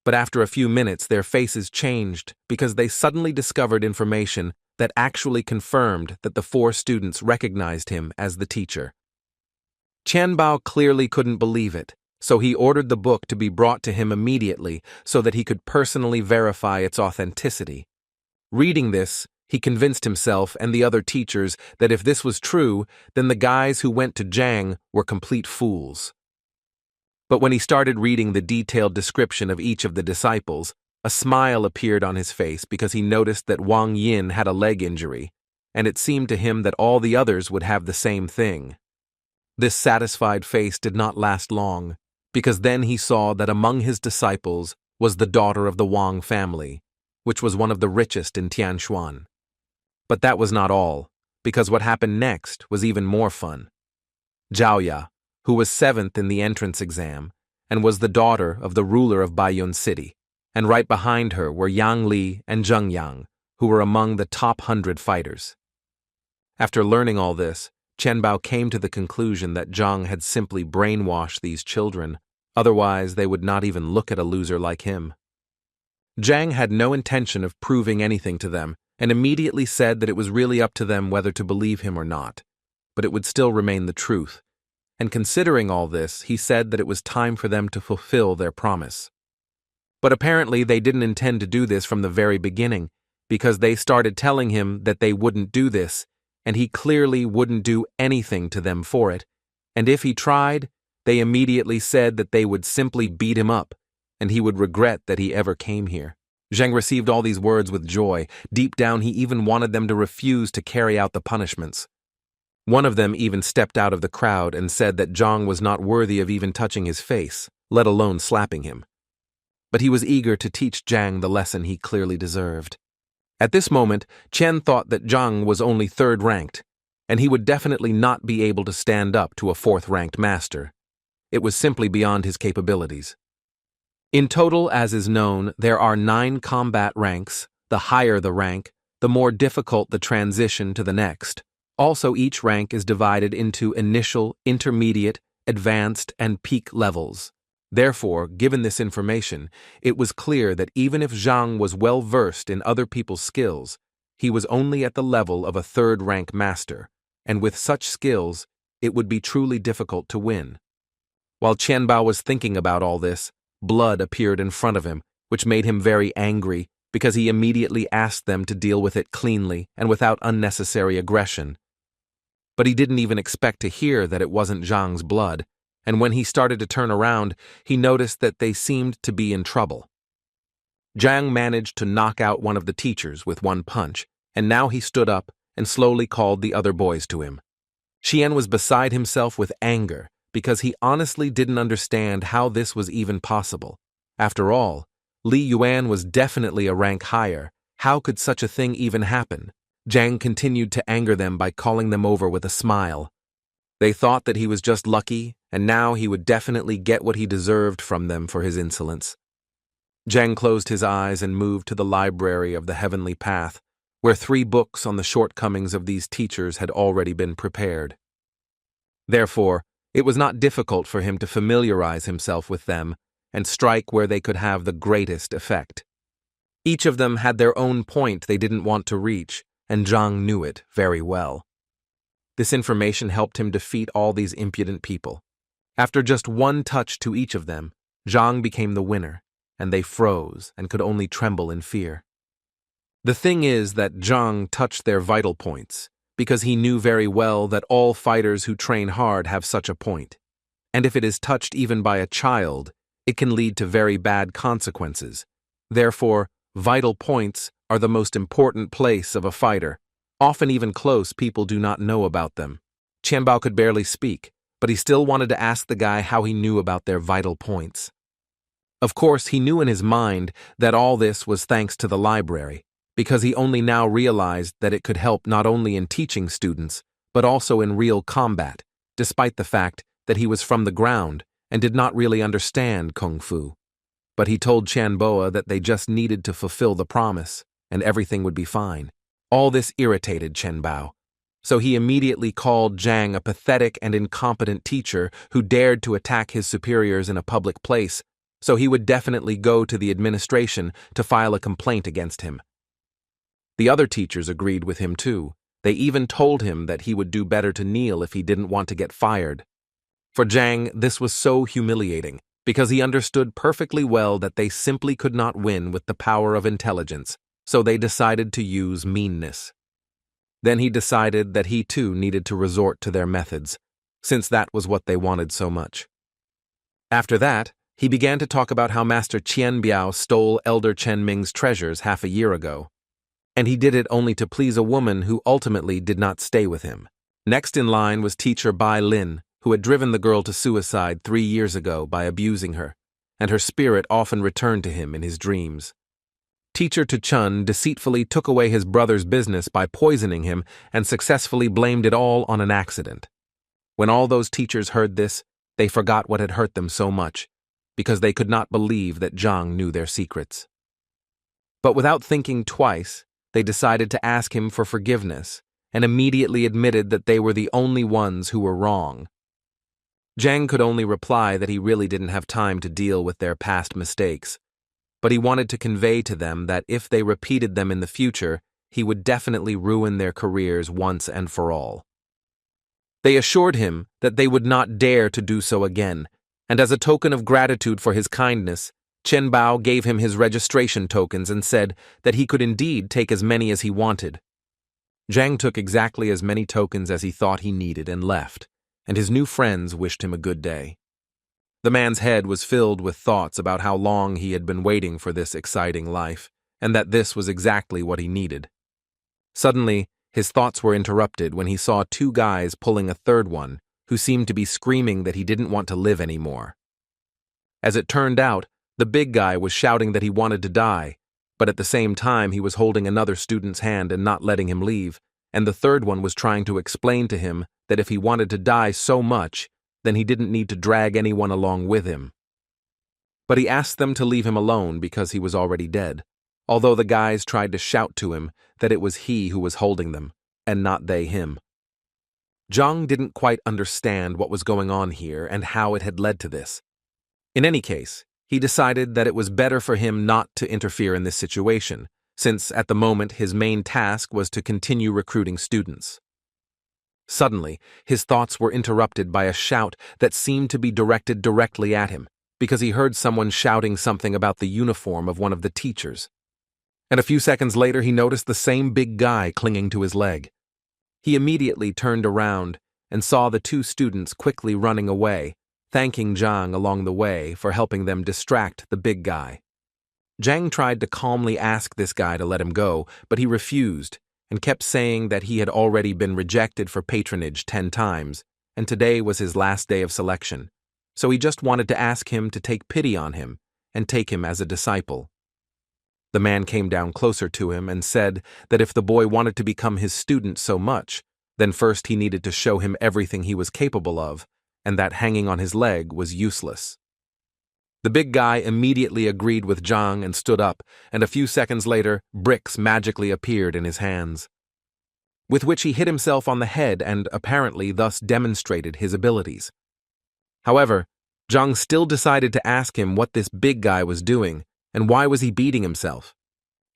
But after a few minutes, their faces changed because they suddenly discovered information that actually confirmed that the 4 students recognized him as the teacher. Chen Bao clearly couldn't believe it, so he ordered the book to be brought to him immediately so that he could personally verify its authenticity. Reading this, he convinced himself and the other teachers that if this was true, then the guys who went to Zhang were complete fools. But when he started reading the detailed description of each of the disciples, a smile appeared on his face because he noticed that Wang Yin had a leg injury, and it seemed to him that all the others would have the same thing. This satisfied face did not last long, because then he saw that among his disciples was the daughter of the Wang family, which was one of the richest in Tianshuan. But that was not all, because what happened next was even more fun. Zhaoya, who was 7th in the entrance exam, and was the daughter of the ruler of Baiyun City, and right behind her were Yang Li and Zheng Yang, who were among the top 100 fighters. After learning all this, Chen Bao came to the conclusion that Zhang had simply brainwashed these children, otherwise they would not even look at a loser like him. Zhang had no intention of proving anything to them, and immediately said that it was really up to them whether to believe him or not, but it would still remain the truth. And considering all this, he said that it was time for them to fulfill their promise. But apparently they didn't intend to do this from the very beginning, because they started telling him that they wouldn't do this, and he clearly wouldn't do anything to them for it, and if he tried, they immediately said that they would simply beat him up, and he would regret that he ever came here. Zheng received all these words with joy. Deep down he even wanted them to refuse to carry out the punishments. One of them even stepped out of the crowd and said that Zhang was not worthy of even touching his face, let alone slapping him. But he was eager to teach Zhang the lesson he clearly deserved. At this moment, Chen thought that Zhang was only third-ranked, and he would definitely not be able to stand up to a fourth-ranked master. It was simply beyond his capabilities. In total, as is known, there are 9 combat ranks. The higher the rank, the more difficult the transition to the next. Also, each rank is divided into initial, intermediate, advanced, and peak levels. Therefore, given this information, it was clear that even if Zhang was well versed in other people's skills, he was only at the level of a third-rank master, and with such skills, it would be truly difficult to win. While Qianbao was thinking about all this, blood appeared in front of him, which made him very angry because he immediately asked them to deal with it cleanly and without unnecessary aggression. But he didn't even expect to hear that it wasn't Zhang's blood, and when he started to turn around, he noticed that they seemed to be in trouble. Zhang managed to knock out one of the teachers with one punch, and now he stood up and slowly called the other boys to him. Qian was beside himself with anger because he honestly didn't understand how this was even possible. After all, Li Yuan was definitely a rank higher. How could such a thing even happen? Zhang continued to anger them by calling them over with a smile. They thought that he was just lucky, and now he would definitely get what he deserved from them for his insolence. Zhang closed his eyes and moved to the library of the Heavenly Path, where 3 books on the shortcomings of these teachers had already been prepared. Therefore, it was not difficult for him to familiarize himself with them and strike where they could have the greatest effect. Each of them had their own point they didn't want to reach, and Zhang knew it very well. This information helped him defeat all these impudent people. After just one touch to each of them, Zhang became the winner, and they froze and could only tremble in fear. The thing is that Zhang touched their vital points, because he knew very well that all fighters who train hard have such a point, and if it is touched even by a child, it can lead to very bad consequences. Therefore, vital points are the most important place of a fighter. Often even close people do not know about them. Qianbao could barely speak, but he still wanted to ask the guy how he knew about their vital points. Of course, he knew in his mind that all this was thanks to the library, because he only now realized that it could help not only in teaching students, but also in real combat, despite the fact that he was from the ground and did not really understand Kung Fu. But he told Qianbao that they just needed to fulfill the promise, and everything would be fine. All this irritated Qianbao, so he immediately called Zhang a pathetic and incompetent teacher who dared to attack his superiors in a public place, so he would definitely go to the administration to file a complaint against him. The other teachers agreed with him too. They even told him that he would do better to kneel if he didn't want to get fired. For Zhang, this was so humiliating, because he understood perfectly well that they simply could not win with the power of intelligence, so they decided to use meanness. Then he decided that he too needed to resort to their methods, since that was what they wanted so much. After that, he began to talk about how Master Qianbiao stole Elder Chen Ming's treasures half a year ago, and he did it only to please a woman who ultimately did not stay with him. Next in line was teacher Bai Lin, who had driven the girl to suicide 3 years ago by abusing her, and her spirit often returned to him in his dreams. Teacher Tu Chun deceitfully took away his brother's business by poisoning him and successfully blamed it all on an accident. When all those teachers heard this, they forgot what had hurt them so much, because they could not believe that Zhang knew their secrets. But without thinking twice, they decided to ask him for forgiveness and immediately admitted that they were the only ones who were wrong. Zhang could only reply that he really didn't have time to deal with their past mistakes, but he wanted to convey to them that if they repeated them in the future, he would definitely ruin their careers once and for all. They assured him that they would not dare to do so again, and as a token of gratitude for his kindness, Chen Bao gave him his registration tokens and said that he could indeed take as many as he wanted. Zhang took exactly as many tokens as he thought he needed and left, and his new friends wished him a good day. The man's head was filled with thoughts about how long he had been waiting for this exciting life, and that this was exactly what he needed. Suddenly, his thoughts were interrupted when he saw two guys pulling a third one, who seemed to be screaming that he didn't want to live anymore. As it turned out, the big guy was shouting that he wanted to die, but at the same time he was holding another student's hand and not letting him leave, and the third one was trying to explain to him that if he wanted to die so much, then he didn't need to drag anyone along with him. But he asked them to leave him alone because he was already dead, although the guys tried to shout to him that it was he who was holding them, and not they him. Zhang didn't quite understand what was going on here and how it had led to this. In any case, he decided that it was better for him not to interfere in this situation, since at the moment his main task was to continue recruiting students. Suddenly, his thoughts were interrupted by a shout that seemed to be directed directly at him, because he heard someone shouting something about the uniform of one of the teachers. And a few seconds later he noticed the same big guy clinging to his leg. He immediately turned around and saw the two students quickly running away, thanking Zhang along the way for helping them distract the big guy. Zhang tried to calmly ask this guy to let him go, but he refused and kept saying that he had already been rejected for patronage 10 times, and today was his last day of selection, so he just wanted to ask him to take pity on him and take him as a disciple. The man came down closer to him and said that if the boy wanted to become his student so much, then first he needed to show him everything he was capable of, and that hanging on his leg was useless. The big guy immediately agreed with Zhang and stood up, and a few seconds later, bricks magically appeared in his hands, with which he hit himself on the head and apparently thus demonstrated his abilities. However, Zhang still decided to ask him what this big guy was doing and why was he beating himself.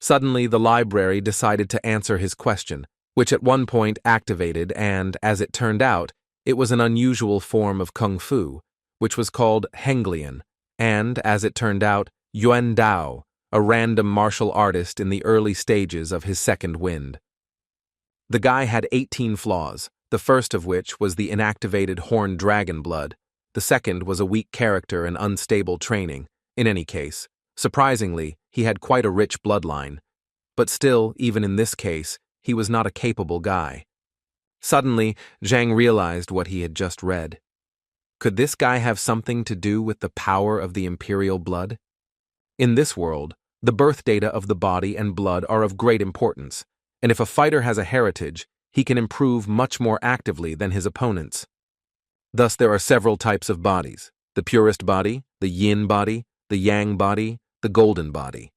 Suddenly, the library decided to answer his question, which at one point activated and, as it turned out, it was an unusual form of kung fu, which was called Henglian, and, as it turned out, Yuan Dao, a random martial artist in the early stages of his second wind. The guy had 18 flaws, the first of which was the inactivated horned dragon blood. The second was a weak character and unstable training. In any case, surprisingly, he had quite a rich bloodline. But still, even in this case, he was not a capable guy. Suddenly, Zhang realized what he had just read. Could this guy have something to do with the power of the imperial blood? In this world, the birth data of the body and blood are of great importance, and if a fighter has a heritage, he can improve much more actively than his opponents. Thus, there are several types of bodies: the purest body, the yin body, the yang body, the golden body.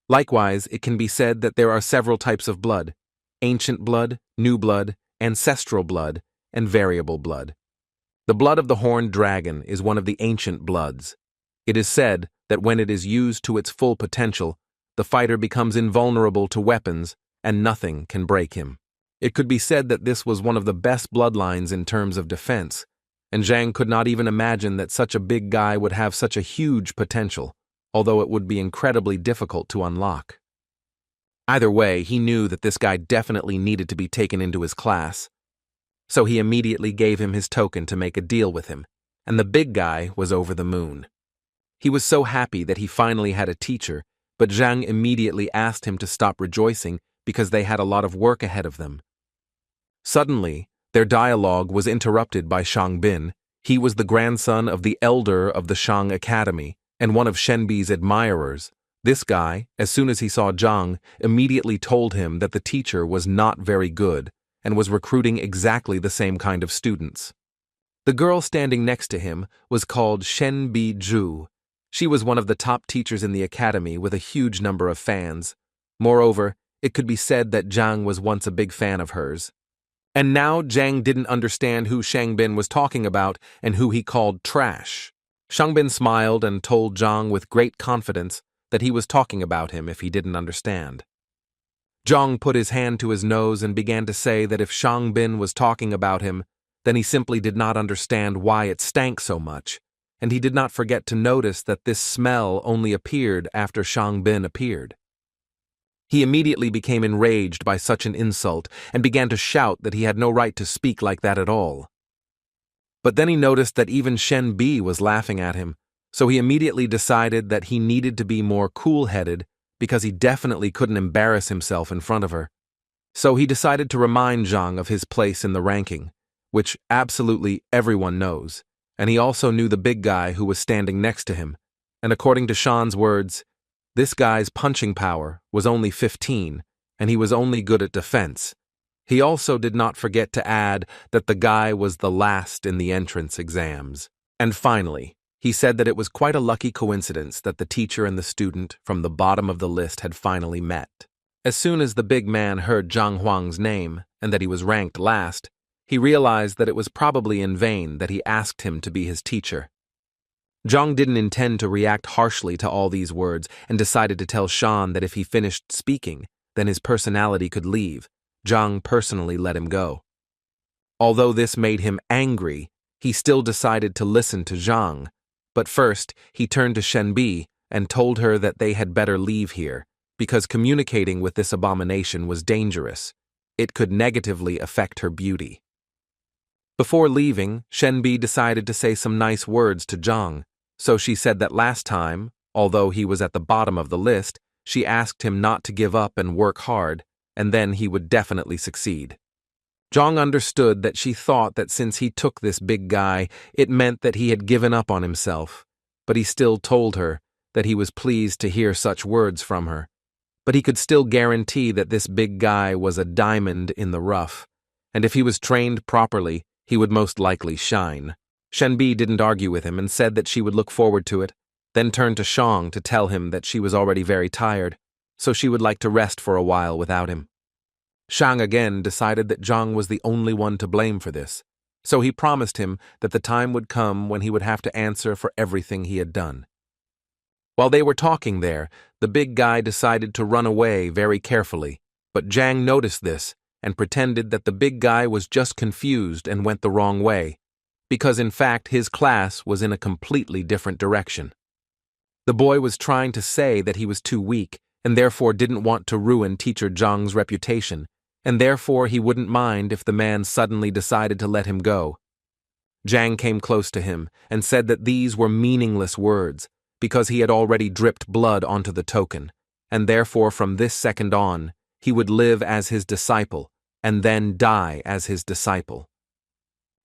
Likewise, it can be said that there are several types of blood: ancient blood, new blood, ancestral blood, and variable blood. The blood of the horned dragon is one of the ancient bloods. It is said that when it is used to its full potential, the fighter becomes invulnerable to weapons and nothing can break him. It could be said that this was one of the best bloodlines in terms of defense, and Zhang could not even imagine that such a big guy would have such a huge potential, although it would be incredibly difficult to unlock. Either way, he knew that this guy definitely needed to be taken into his class, so he immediately gave him his token to make a deal with him, and the big guy was over the moon. He was so happy that he finally had a teacher, but Zhang immediately asked him to stop rejoicing because they had a lot of work ahead of them. Suddenly, their dialogue was interrupted by Shang Bin. He was the grandson of the elder of the Shang Academy and one of Shenbi's admirers. This guy, as soon as he saw Zhang, immediately told him that the teacher was not very good and was recruiting exactly the same kind of students. The girl standing next to him was called Shenbi Zhu. She was one of the top teachers in the academy with a huge number of fans. Moreover, it could be said that Zhang was once a big fan of hers. And now Zhang didn't understand who Shangbin was talking about and who he called trash. Shangbin smiled and told Zhang with great confidence that he was talking about him if he didn't understand. Zhang put his hand to his nose and began to say that if Shangbin was talking about him, then he simply did not understand why it stank so much, and he did not forget to notice that this smell only appeared after Shang Bin appeared. He immediately became enraged by such an insult and began to shout that he had no right to speak like that at all. But then he noticed that even Shen Bi was laughing at him, so he immediately decided that he needed to be more cool-headed because he definitely couldn't embarrass himself in front of her. So he decided to remind Zhang of his place in the ranking, which absolutely everyone knows, and he also knew the big guy who was standing next to him, and according to Shan's words, this guy's punching power was only 15, and he was only good at defense. He also did not forget to add that the guy was the last in the entrance exams. And finally, he said that it was quite a lucky coincidence that the teacher and the student from the bottom of the list had finally met. As soon as the big man heard Zhang Huang's name and that he was ranked last, he realized that it was probably in vain that he asked him to be his teacher. Zhang didn't intend to react harshly to all these words and decided to tell Shan that if he finished speaking, then his personality could leave. Zhang personally let him go. Although this made him angry, he still decided to listen to Zhang. But first, he turned to Shen Bi and told her that they had better leave here, because communicating with this abomination was dangerous. It could negatively affect her beauty. Before leaving, Shen Bi decided to say some nice words to Zhang, so she said that last time, although he was at the bottom of the list, she asked him not to give up and work hard, and then he would definitely succeed. Zhang understood that she thought that since he took this big guy, it meant that he had given up on himself, but he still told her that he was pleased to hear such words from her. But he could still guarantee that this big guy was a diamond in the rough, and if he was trained properly, he would most likely shine. Shen Bi didn't argue with him and said that she would look forward to it, then turned to Shang to tell him that she was already very tired, so she would like to rest for a while without him. Shang again decided that Zhang was the only one to blame for this, so he promised him that the time would come when he would have to answer for everything he had done. While they were talking there, the big guy decided to run away very carefully, but Zhang noticed this and pretended that the big guy was just confused and went the wrong way, because in fact his class was in a completely different direction. The boy was trying to say that he was too weak and therefore didn't want to ruin teacher Zhang's reputation, and therefore he wouldn't mind if the man suddenly decided to let him go. Zhang came close to him and said that these were meaningless words, because he had already dripped blood onto the token, and therefore from this second on, he would live as his disciple, and then die as his disciple.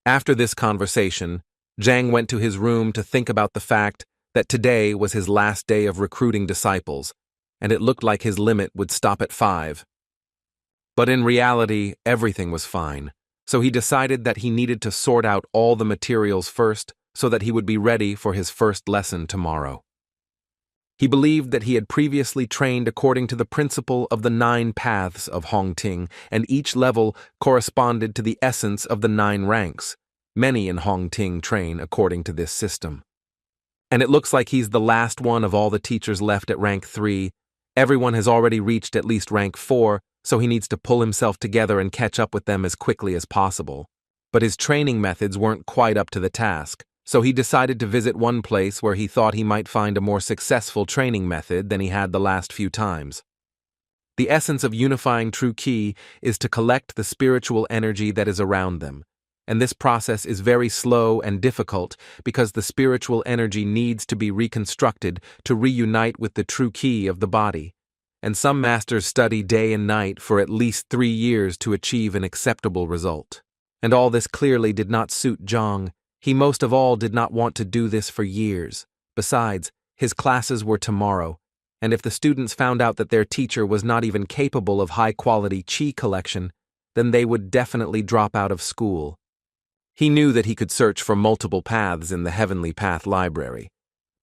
After this conversation, Zhang went to his room to think about the fact that today was his last day of recruiting disciples, and it looked like his limit would stop at 5. But in reality, everything was fine, so he decided that he needed to sort out all the materials first so that he would be ready for his first lesson tomorrow. He believed that he had previously trained according to the principle of the 9 paths of Hongting, and each level corresponded to the essence of the 9 ranks. Many in Hongting train according to this system. And it looks like he's the last one of all the teachers left at rank 3. Everyone has already reached at least rank 4, so he needs to pull himself together and catch up with them as quickly as possible. But his training methods weren't quite up to the task, so he decided to visit one place where he thought he might find a more successful training method than he had the last few times. The essence of unifying true ki is to collect the spiritual energy that is around them, and this process is very slow and difficult because the spiritual energy needs to be reconstructed to reunite with the true ki of the body. And some masters study day and night for at least 3 years to achieve an acceptable result. And all this clearly did not suit Zhang. He most of all did not want to do this for years. Besides, his classes were tomorrow, and if the students found out that their teacher was not even capable of high-quality qi collection, then they would definitely drop out of school. He knew that he could search for multiple paths in the Heavenly Path library,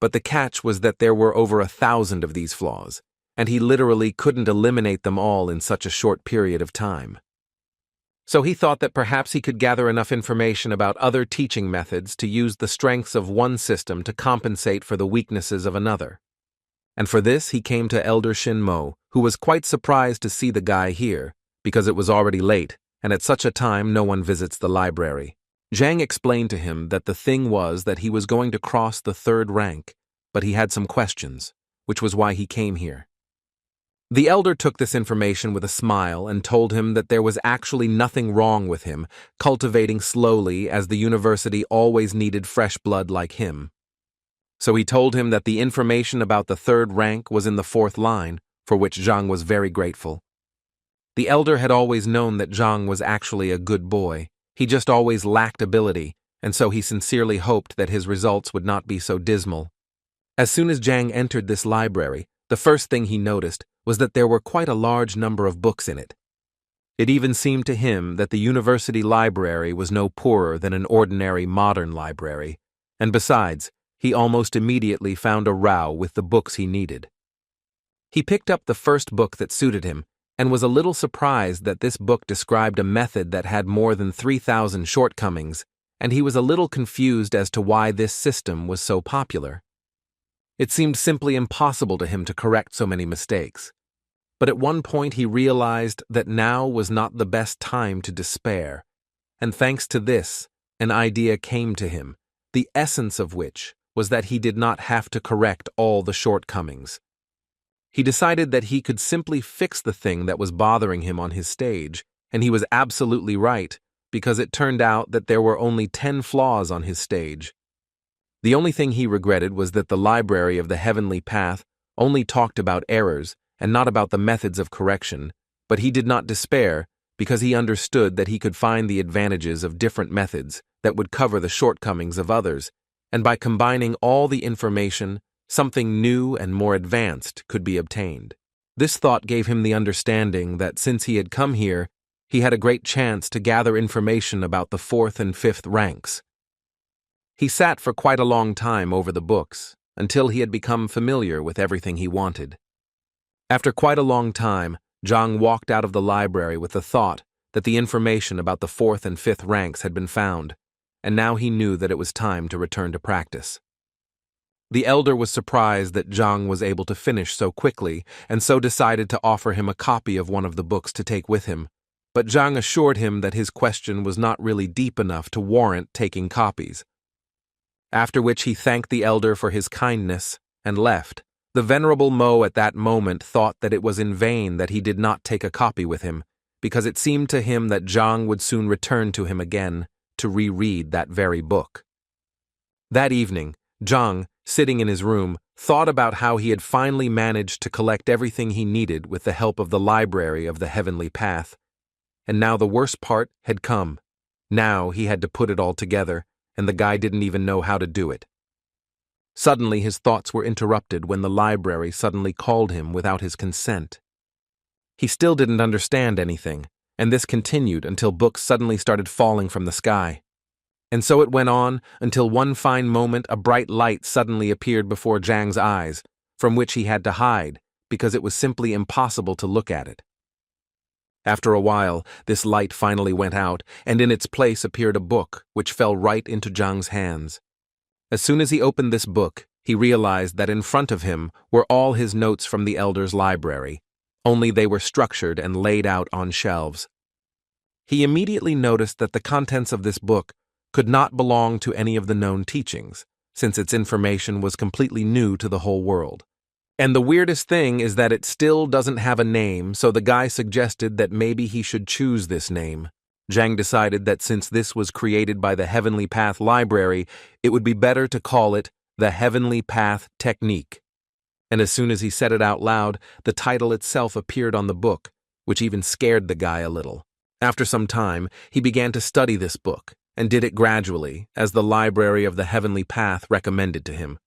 but the catch was that there were over 1,000 of these flaws, and he literally couldn't eliminate them all in such a short period of time. So he thought that perhaps he could gather enough information about other teaching methods to use the strengths of one system to compensate for the weaknesses of another. And for this he came to Elder Shin Mo, who was quite surprised to see the guy here, because it was already late, and at such a time no one visits the library. Zhang explained to him that the thing was that he was going to cross the third rank, but he had some questions, which was why he came here. The elder took this information with a smile and told him that there was actually nothing wrong with him, cultivating slowly as the university always needed fresh blood like him. So he told him that the information about the third rank was in the fourth line, for which Zhang was very grateful. The elder had always known that Zhang was actually a good boy. He just always lacked ability, and so he sincerely hoped that his results would not be so dismal. As soon as Zhang entered this library, the first thing he noticed was that there were quite a large number of books in it. It even seemed to him that the university library was no poorer than an ordinary modern library, and besides, he almost immediately found a row with the books he needed. He picked up the first book that suited him, and was a little surprised that this book described a method that had more than 3,000 shortcomings, and he was a little confused as to why this system was so popular. It seemed simply impossible to him to correct so many mistakes. But at one point he realized that now was not the best time to despair, and thanks to this, an idea came to him, the essence of which was that he did not have to correct all the shortcomings. He decided that he could simply fix the thing that was bothering him on his stage, and he was absolutely right, because it turned out that there were only 10 flaws on his stage. The only thing he regretted was that the Library of the Heavenly Path only talked about errors and not about the methods of correction, but he did not despair because he understood that he could find the advantages of different methods that would cover the shortcomings of others, and by combining all the information, something new and more advanced could be obtained. This thought gave him the understanding that since he had come here, he had a great chance to gather information about the fourth and fifth ranks. He sat for quite a long time over the books, until he had become familiar with everything he wanted. After quite a long time, Zhang walked out of the library with the thought that the information about the fourth and fifth ranks had been found, and now he knew that it was time to return to practice. The elder was surprised that Zhang was able to finish so quickly, and so decided to offer him a copy of one of the books to take with him, but Zhang assured him that his question was not really deep enough to warrant taking copies. After which he thanked the elder for his kindness and left. The venerable Mo at that moment thought that it was in vain that he did not take a copy with him, because it seemed to him that Zhang would soon return to him again to reread that very book. That evening, Zhang, sitting in his room, thought about how he had finally managed to collect everything he needed with the help of the Library of the Heavenly Path. And now the worst part had come. Now he had to put it all together, and the guy didn't even know how to do it. Suddenly his thoughts were interrupted when the library suddenly called him without his consent. He still didn't understand anything, and this continued until books suddenly started falling from the sky. And so it went on until one fine moment a bright light suddenly appeared before Zhang's eyes, from which he had to hide, because it was simply impossible to look at it. After a while, this light finally went out, and in its place appeared a book, which fell right into Zhang's hands. As soon as he opened this book, he realized that in front of him were all his notes from the elder's library, only they were structured and laid out on shelves. He immediately noticed that the contents of this book could not belong to any of the known teachings, since its information was completely new to the whole world. And the weirdest thing is that it still doesn't have a name, so the guy suggested that maybe he should choose this name. Zhang decided that since this was created by the Heavenly Path Library, it would be better to call it the Heavenly Path Technique. And as soon as he said it out loud, the title itself appeared on the book, which even scared the guy a little. After some time, he began to study this book, and did it gradually, as the Library of the Heavenly Path recommended to him.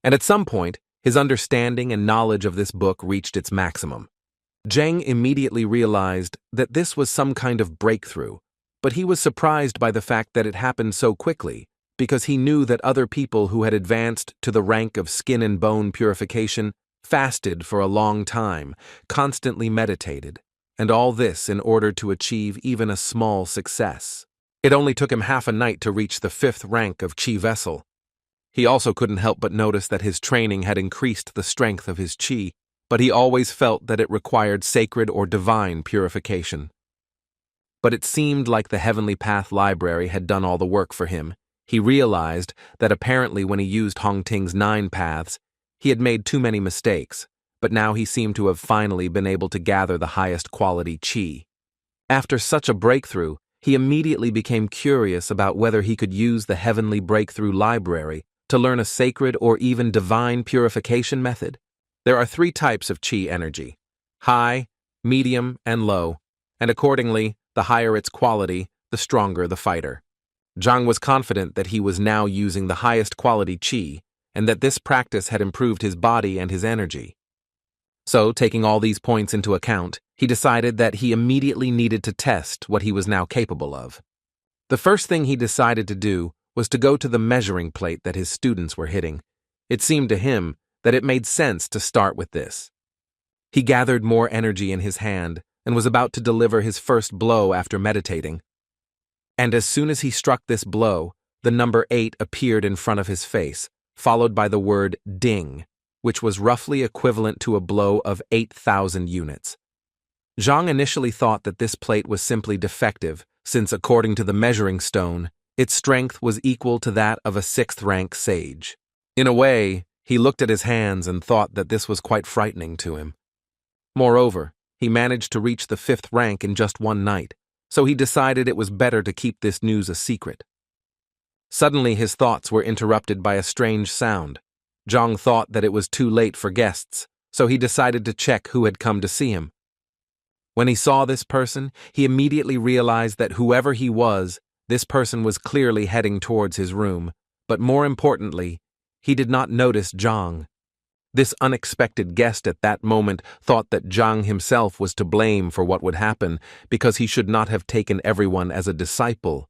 And at some point, his understanding and knowledge of this book reached its maximum. Zhang immediately realized that this was some kind of breakthrough, but he was surprised by the fact that it happened so quickly, because he knew that other people who had advanced to the rank of skin and bone purification fasted for a long time, constantly meditated, and all this in order to achieve even a small success. It only took him half a night to reach the 5th rank of Qi vessel. He also couldn't help but notice that his training had increased the strength of his Qi, but he always felt that it required sacred or divine purification. but it seemed like the Heavenly Path Library had done all the work for him. He realized that apparently when he used Hong Ting's 9 paths, he had made too many mistakes, but now he seemed to have finally been able to gather the highest quality qi. After such a breakthrough, he immediately became curious about whether he could use the Heavenly Breakthrough Library to learn a sacred or even divine purification method. There are 3 types of qi energy: high, medium, and low, and accordingly, the higher its quality, the stronger the fighter. Zhang was confident that he was now using the highest quality qi, and that this practice had improved his body and his energy. So, taking all these points into account, he decided that he immediately needed to test what he was now capable of. The first thing he decided to do was to go to the measuring plate that his students were hitting. It seemed to him that it made sense to start with this. He gathered more energy in his hand and was about to deliver his first blow after meditating. And as soon as he struck this blow, the number 8 appeared in front of his face, followed by the word ding, which was roughly equivalent to a blow of 8,000 units. Zhang initially thought that this plate was simply defective, since according to the measuring stone, its strength was equal to that of a 6th rank sage. In a way, he looked at his hands and thought that this was quite frightening to him. Moreover, he managed to reach the 5th rank in just one night, so he decided it was better to keep this news a secret. Suddenly his thoughts were interrupted by a strange sound. Zhang thought that it was too late for guests, so he decided to check who had come to see him. When he saw this person, he immediately realized that whoever he was, this person was clearly heading towards his room, but more importantly, he did not notice Zhang. This unexpected guest at that moment thought that Zhang himself was to blame for what would happen because he should not have taken everyone as a disciple.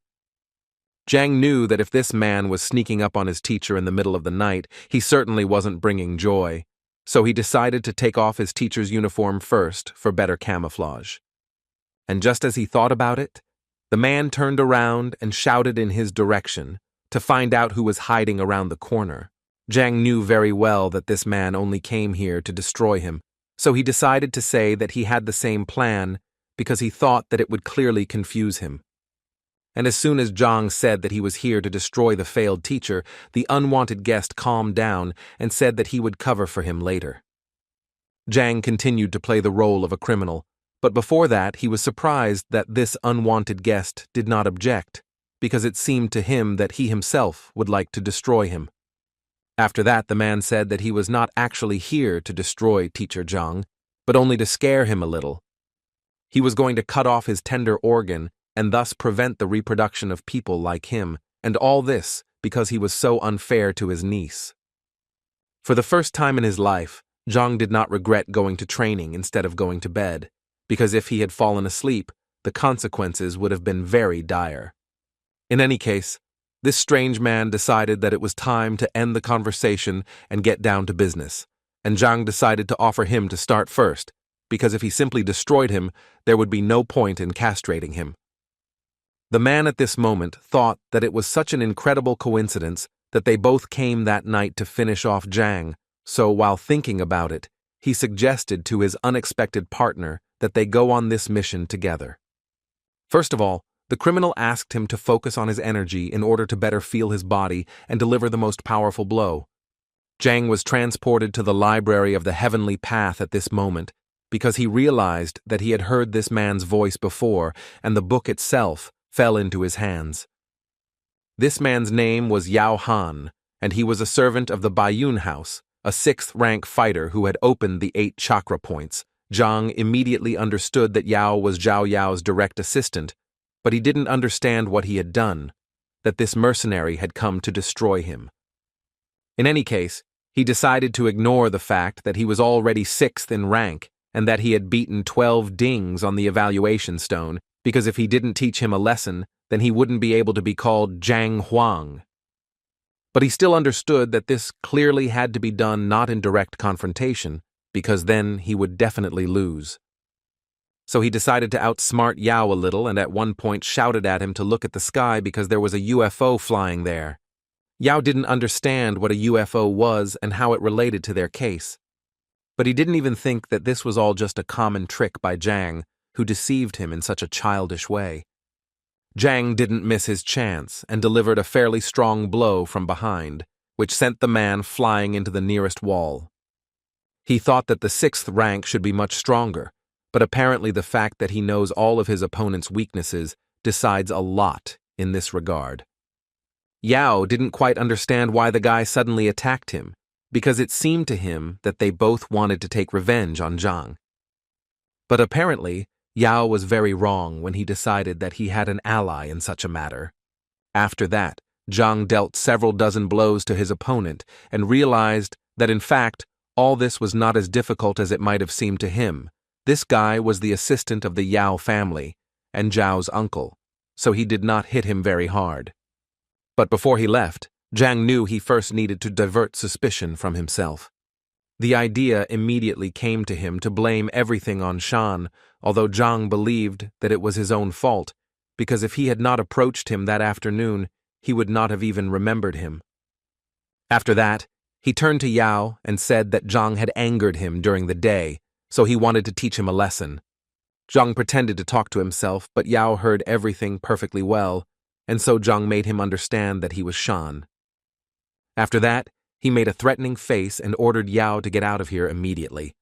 Zhang knew that if this man was sneaking up on his teacher in the middle of the night, he certainly wasn't bringing joy, so he decided to take off his teacher's uniform first for better camouflage. And just as he thought about it, the man turned around and shouted in his direction to find out who was hiding around the corner. Zhang knew very well that this man only came here to destroy him, so he decided to say that he had the same plan because he thought that it would clearly confuse him. And as soon as Zhang said that he was here to destroy the failed teacher, the unwanted guest calmed down and said that he would cover for him later. Zhang continued to play the role of a criminal, but before that he was surprised that this unwanted guest did not object, because it seemed to him that he himself would like to destroy him. After that, the man said that he was not actually here to destroy Teacher Zhang, but only to scare him a little. He was going to cut off his tender organ and thus prevent the reproduction of people like him, and all this because he was so unfair to his niece. For the first time in his life, Zhang did not regret going to training instead of going to bed, because if he had fallen asleep, the consequences would have been very dire. In any case, this strange man decided that it was time to end the conversation and get down to business, and Zhang decided to offer him to start first, because if he simply destroyed him, there would be no point in castrating him. The man at this moment thought that it was such an incredible coincidence that they both came that night to finish off Zhang, so while thinking about it, he suggested to his unexpected partner that they go on this mission together. First of all, the criminal asked him to focus on his energy in order to better feel his body and deliver the most powerful blow. Zhang was transported to the library of the Heavenly Path at this moment because he realized that he had heard this man's voice before and the book itself fell into his hands. This man's name was Yao Han, and he was a servant of the Baiyun House, a 6th rank fighter who had opened the 8 chakra points. Zhang immediately understood that Yao was Zhao Yao's direct assistant, but he didn't understand what he had done, that this mercenary had come to destroy him. In any case, he decided to ignore the fact that he was already 6th in rank and that he had beaten 12 dings on the evaluation stone, because if he didn't teach him a lesson, then he wouldn't be able to be called Zhang Huang. But he still understood that this clearly had to be done not in direct confrontation, because then he would definitely lose. So he decided to outsmart Yao a little and at one point shouted at him to look at the sky because there was a UFO flying there. Yao didn't understand what a UFO was and how it related to their case. But he didn't even think that this was all just a common trick by Zhang, who deceived him in such a childish way. Zhang didn't miss his chance and delivered a fairly strong blow from behind, which sent the man flying into the nearest wall. He thought that the 6th rank should be much stronger, but apparently the fact that he knows all of his opponent's weaknesses decides a lot in this regard. Yao didn't quite understand why the guy suddenly attacked him, because it seemed to him that they both wanted to take revenge on Zhang. But apparently, Yao was very wrong when he decided that he had an ally in such a matter. After that, Zhang dealt several dozen blows to his opponent and realized that in fact, all this was not as difficult as it might have seemed to him. This guy was the assistant of the Yao family and Zhao's uncle, so he did not hit him very hard. But before he left, Zhang knew he first needed to divert suspicion from himself. The idea immediately came to him to blame everything on Shan, although Zhang believed that it was his own fault, because if he had not approached him that afternoon, he would not have even remembered him. After that, he turned to Yao and said that Zhang had angered him during the day, so he wanted to teach him a lesson. Zhang pretended to talk to himself, but Yao heard everything perfectly well, and so Zhang made him understand that he was Shan. After that, he made a threatening face and ordered Yao to get out of here immediately.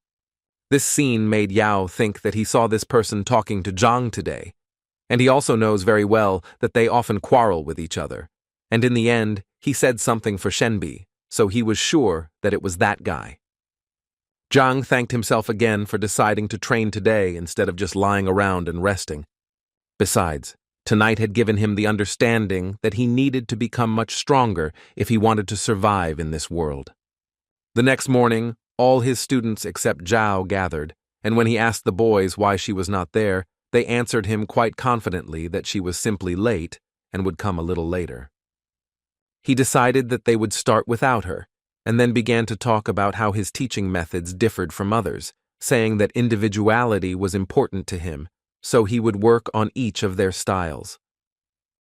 This scene made Yao think that he saw this person talking to Zhang today, and he also knows very well that they often quarrel with each other, and in the end, he said something for Shenbi, so he was sure that it was that guy. Zhang thanked himself again for deciding to train today instead of just lying around and resting. Besides, tonight had given him the understanding that he needed to become much stronger if he wanted to survive in this world. The next morning, all his students except Zhao gathered, and when he asked the boys why she was not there, they answered him quite confidently that she was simply late and would come a little later. He decided that they would start without her, and then began to talk about how his teaching methods differed from others, saying that individuality was important to him, so he would work on each of their styles.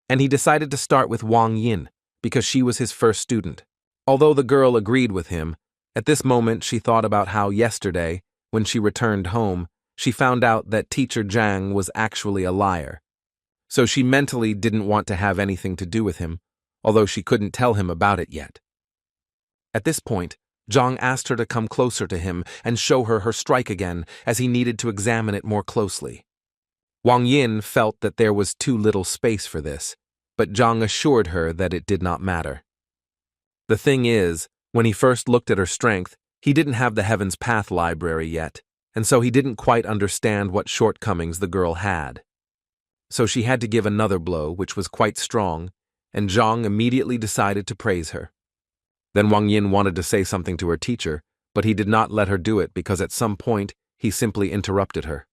And he decided to start with Wang Yin, because she was his first student. Although the girl agreed with him, at this moment she thought about how yesterday, when she returned home, she found out that teacher Zhang was actually a liar. So she mentally didn't want to have anything to do with him, although she couldn't tell him about it yet. At this point, Zhang asked her to come closer to him and show her her strike again, as he needed to examine it more closely. Wang Yin felt that there was too little space for this, but Zhang assured her that it did not matter. The thing is, when he first looked at her strength, he didn't have the Heaven's Path library yet, and so he didn't quite understand what shortcomings the girl had. So she had to give another blow, which was quite strong, and Zhang immediately decided to praise her. Then Wang Yin wanted to say something to her teacher, but he did not let her do it because at some point he simply interrupted her.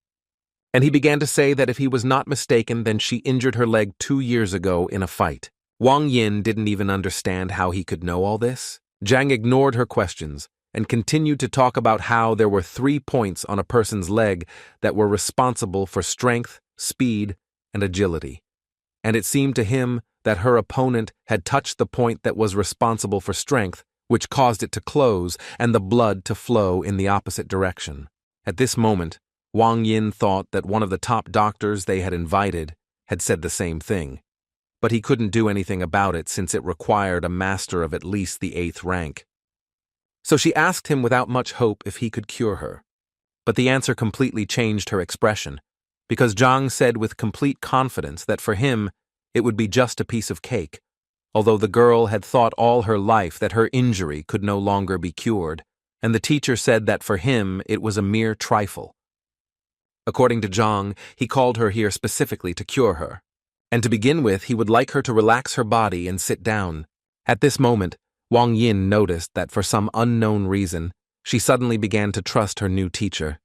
And he began to say that if he was not mistaken, then she injured her leg 2 years ago in a fight. Wang Yin didn't even understand how he could know all this. Zhang ignored her questions and continued to talk about how there were 3 points on a person's leg that were responsible for strength, speed, and agility. And it seemed to him that her opponent had touched the point that was responsible for strength, which caused it to close and the blood to flow in the opposite direction. At this moment, Wang Yin thought that one of the top doctors they had invited had said the same thing, but he couldn't do anything about it since it required a master of at least the 8th rank. So she asked him without much hope if he could cure her. But the answer completely changed her expression, because Zhang said with complete confidence that for him it would be just a piece of cake, although the girl had thought all her life that her injury could no longer be cured, and the teacher said that for him it was a mere trifle. According to Zhang, he called her here specifically to cure her, and to begin with he would like her to relax her body and sit down. At this moment, Wang Yin noticed that for some unknown reason, she suddenly began to trust her new teacher.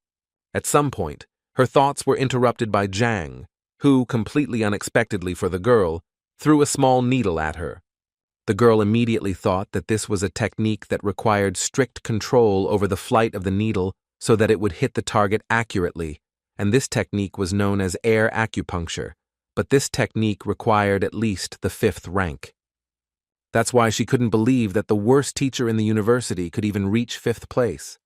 At some point, her thoughts were interrupted by Zhang, who, completely unexpectedly for the girl, threw a small needle at her. The girl immediately thought that this was a technique that required strict control over the flight of the needle so that it would hit the target accurately, and this technique was known as air acupuncture, but this technique required at least the 5th rank. That's why she couldn't believe that the worst teacher in the university could even reach 5th place.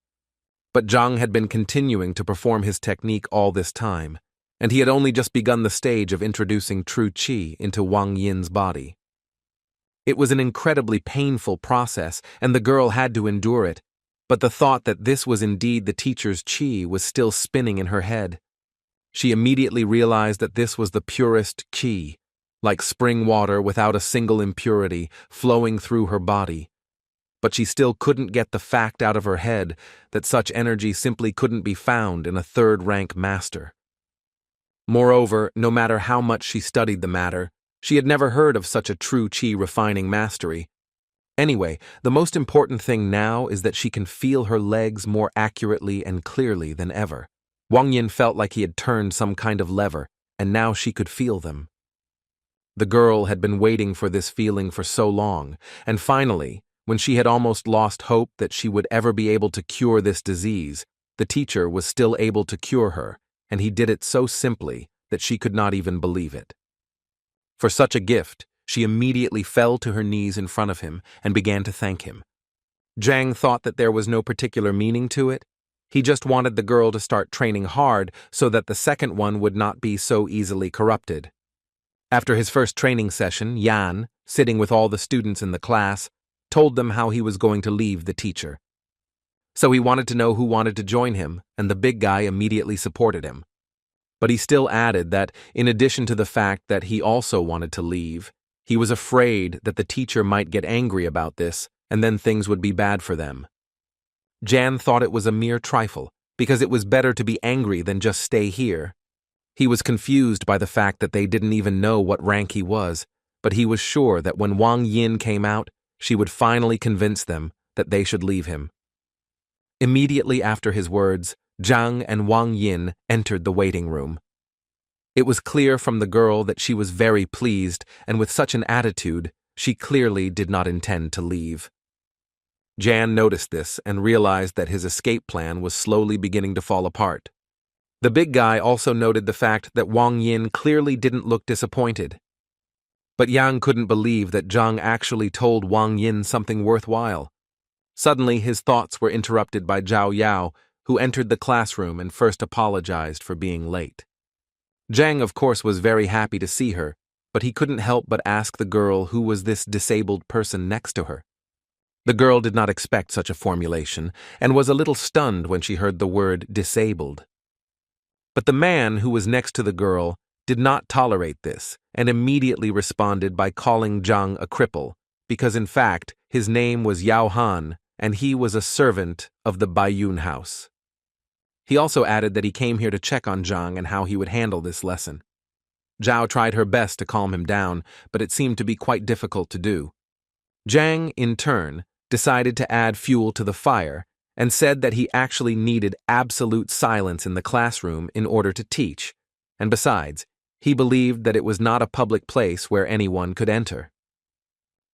But Zhang had been continuing to perform his technique all this time, and he had only just begun the stage of introducing true qi into Wang Yin's body. It was an incredibly painful process, and the girl had to endure it, but the thought that this was indeed the teacher's qi was still spinning in her head. She immediately realized that this was the purest qi, like spring water without a single impurity flowing through her body. But she still couldn't get the fact out of her head that such energy simply couldn't be found in a third-rank master. Moreover, no matter how much she studied the matter, she had never heard of such a true qi refining mastery. Anyway, the most important thing now is that she can feel her legs more accurately and clearly than ever. Wang Yin felt like he had turned some kind of lever, and now she could feel them. The girl had been waiting for this feeling for so long, and finally, when she had almost lost hope that she would ever be able to cure this disease, the teacher was still able to cure her, and he did it so simply that she could not even believe it. For such a gift, she immediately fell to her knees in front of him and began to thank him. Zhang thought that there was no particular meaning to it. He just wanted the girl to start training hard so that the second one would not be so easily corrupted. After his first training session, Yan, sitting with all the students in the class, told them how he was going to leave the teacher. So he wanted to know who wanted to join him, and the big guy immediately supported him. But he still added that, in addition to the fact that he also wanted to leave, he was afraid that the teacher might get angry about this, and then things would be bad for them. Jan thought it was a mere trifle, because it was better to be angry than just stay here. He was confused by the fact that they didn't even know what rank he was, but he was sure that when Wang Yin came out, she would finally convince them that they should leave him. Immediately after his words, Zhang and Wang Yin entered the waiting room. It was clear from the girl that she was very pleased, and with such an attitude, she clearly did not intend to leave. Jan noticed this and realized that his escape plan was slowly beginning to fall apart. The big guy also noted the fact that Wang Yin clearly didn't look disappointed. But Yang couldn't believe that Zhang actually told Wang Yin something worthwhile. Suddenly, his thoughts were interrupted by Zhao Yao, who entered the classroom and first apologized for being late. Zhang, of course, was very happy to see her, but he couldn't help but ask the girl who was this disabled person next to her. The girl did not expect such a formulation, and was a little stunned when she heard the word disabled. But the man who was next to the girl did not tolerate this, and immediately responded by calling Zhang a cripple, because in fact, his name was Yao Han, and he was a servant of the Baiyun house. He also added that he came here to check on Zhang and how he would handle this lesson. Zhao tried her best to calm him down, but it seemed to be quite difficult to do. Zhang, in turn, decided to add fuel to the fire and said that he actually needed absolute silence in the classroom in order to teach, and besides, he believed that it was not a public place where anyone could enter.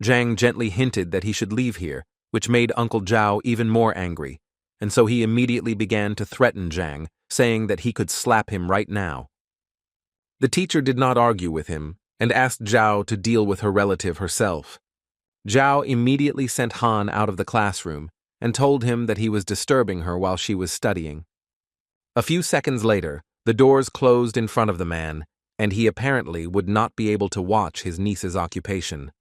Zhang gently hinted that he should leave here, which made Uncle Zhao even more angry, and so he immediately began to threaten Zhang, saying that he could slap him right now. The teacher did not argue with him and asked Zhao to deal with her relative herself. Zhao immediately sent Han out of the classroom and told him that he was disturbing her while she was studying. A few seconds later, the doors closed in front of the man, and he apparently would not be able to watch his niece's occupation.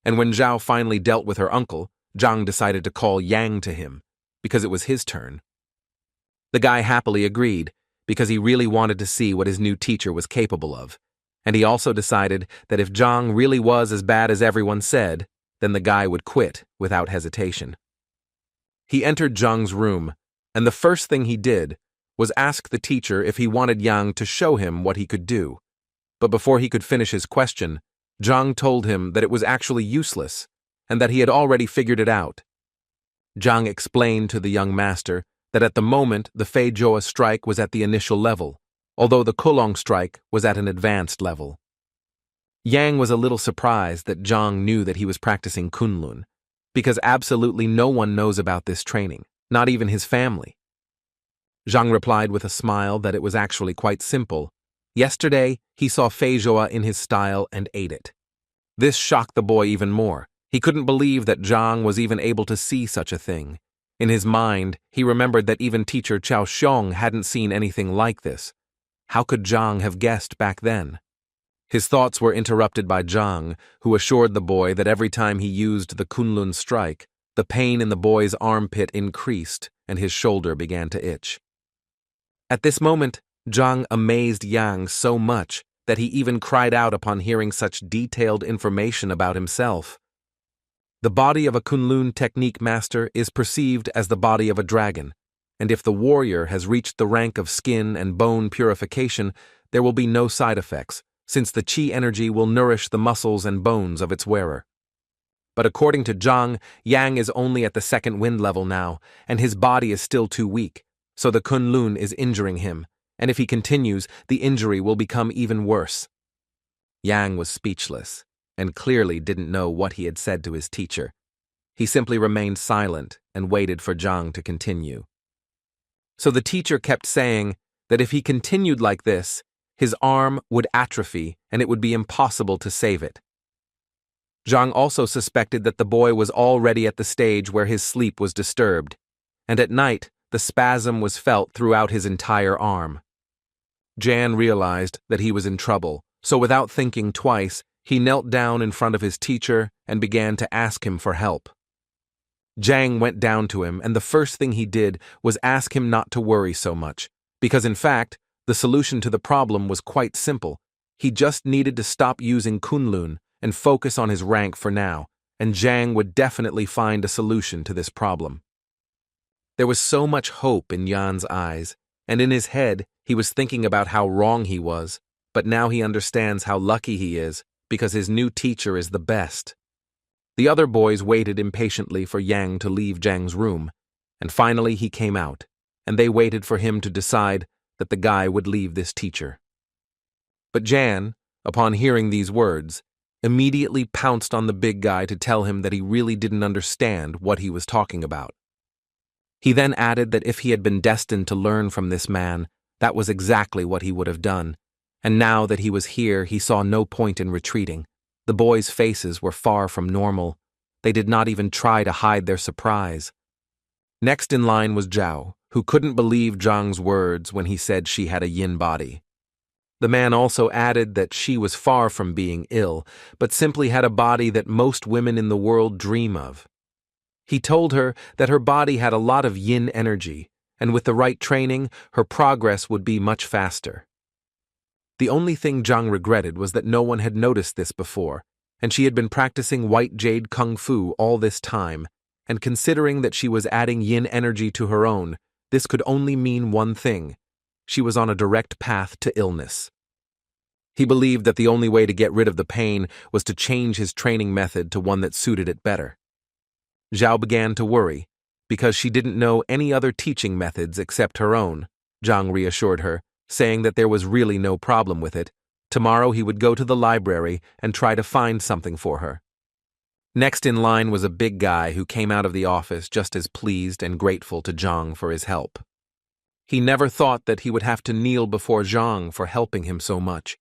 And when Zhao finally dealt with her uncle, Zhang decided to call Yang to him, because it was his turn. The guy happily agreed, because he really wanted to see what his new teacher was capable of, and he also decided that if Zhang really was as bad as everyone said, then the guy would quit without hesitation. He entered Zhang's room, and the first thing he did was ask the teacher if he wanted Yang to show him what he could do. But before he could finish his question, Zhang told him that it was actually useless, and that he had already figured it out. Zhang explained to the young master that at the moment the Fei Zhou strike was at the initial level, although the Kulong strike was at an advanced level. Yang was a little surprised that Zhang knew that he was practicing Kunlun, because absolutely no one knows about this training, not even his family. Zhang replied with a smile that it was actually quite simple. Yesterday, he saw Fei Zhou in his style and ate it. This shocked the boy even more. He couldn't believe that Zhang was even able to see such a thing. In his mind, he remembered that even teacher Chao Xiong hadn't seen anything like this. How could Zhang have guessed back then? His thoughts were interrupted by Zhang, who assured the boy that every time he used the Kunlun strike, the pain in the boy's armpit increased and his shoulder began to itch. At this moment, Zhang amazed Yang so much that he even cried out upon hearing such detailed information about himself. The body of a Kunlun technique master is perceived as the body of a dragon, and if the warrior has reached the rank of skin and bone purification, there will be no side effects, since the qi energy will nourish the muscles and bones of its wearer. But according to Zhang, Yang is only at the second wind level now, and his body is still too weak, so the Kunlun is injuring him, and if he continues, the injury will become even worse. Yang was speechless, and clearly didn't know what he had said to his teacher. He simply remained silent and waited for Zhang to continue. So the teacher kept saying that if he continued like this, his arm would atrophy and it would be impossible to save it. Zhang also suspected that the boy was already at the stage where his sleep was disturbed, and at night the spasm was felt throughout his entire arm. Jan realized that he was in trouble, so without thinking twice, he knelt down in front of his teacher and began to ask him for help. Zhang went down to him, and the first thing he did was ask him not to worry so much, because in fact, the solution to the problem was quite simple. He just needed to stop using Kunlun and focus on his rank for now, and Zhang would definitely find a solution to this problem. There was so much hope in Yan's eyes, and in his head he was thinking about how wrong he was, but now he understands how lucky he is because his new teacher is the best. The other boys waited impatiently for Yang to leave Zhang's room, and finally he came out, and they waited for him to decide that the guy would leave this teacher. But Jan, upon hearing these words, immediately pounced on the big guy to tell him that he really didn't understand what he was talking about. He then added that if he had been destined to learn from this man, that was exactly what he would have done, and now that he was here, he saw no point in retreating. The boys' faces were far from normal. They did not even try to hide their surprise. Next in line was Zhao, who couldn't believe Zhang's words when he said she had a yin body. The man also added that she was far from being ill, but simply had a body that most women in the world dream of. He told her that her body had a lot of yin energy, and with the right training, her progress would be much faster. The only thing Zhang regretted was that no one had noticed this before, and she had been practicing white jade kung fu all this time, and considering that she was adding yin energy to her own, this could only mean one thing: she was on a direct path to illness. He believed that the only way to get rid of the pain was to change his training method to one that suited it better. Zhao began to worry, because she didn't know any other teaching methods except her own. Zhang reassured her, saying that there was really no problem with it. Tomorrow he would go to the library and try to find something for her. Next in line was a big guy who came out of the office just as pleased and grateful to Zhang for his help. He never thought that he would have to kneel before Zhang for helping him so much.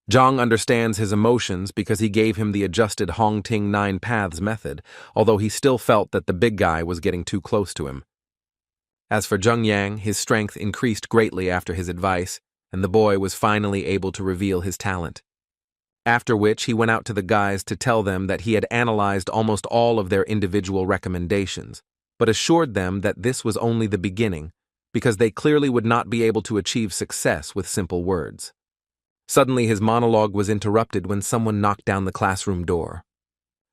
Zhang understands his emotions because he gave him the adjusted Hongting 9 Paths method, although he still felt that the big guy was getting too close to him. As for Zheng Yang, his strength increased greatly after his advice, and the boy was finally able to reveal his talent. After which he went out to the guys to tell them that he had analyzed almost all of their individual recommendations, but assured them that this was only the beginning, because they clearly would not be able to achieve success with simple words. Suddenly his monologue was interrupted when someone knocked down the classroom door.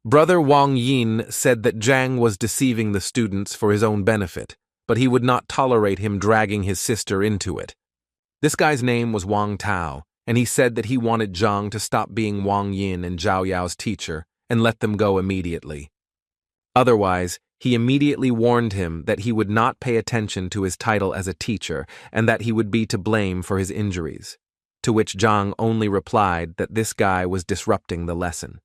Brother Wang Yin said that Zhang was deceiving the students for his own benefit, but he would not tolerate him dragging his sister into it. This guy's name was Wang Tao, and he said that he wanted Zhang to stop being Wang Yin and Zhao Yao's teacher and let them go immediately. Otherwise, he immediately warned him that he would not pay attention to his title as a teacher and that he would be to blame for his injuries, to which Zhang only replied that this guy was disrupting the lesson.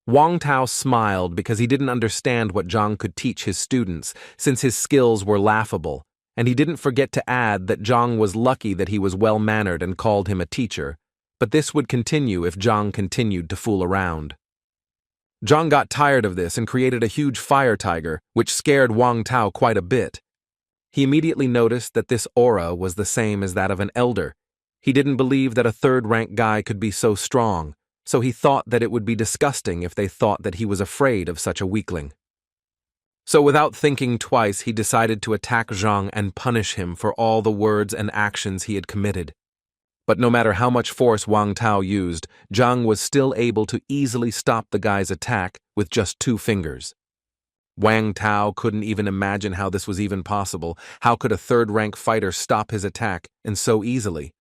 Wang Tao smiled because he didn't understand what Zhang could teach his students since his skills were laughable, and he didn't forget to add that Zhang was lucky that he was well-mannered and called him a teacher, but this would continue if Zhang continued to fool around. Zhang got tired of this and created a huge fire tiger, which scared Wang Tao quite a bit. He immediately noticed that this aura was the same as that of an elder. He didn't believe that a third-rank guy could be so strong, so he thought that it would be disgusting if they thought that he was afraid of such a weakling. So without thinking twice, he decided to attack Zhang and punish him for all the words and actions he had committed. But no matter how much force Wang Tao used, Zhang was still able to easily stop the guy's attack with just 2 fingers. Wang Tao couldn't even imagine how this was even possible. How could a third-rank fighter stop his attack, and so easily?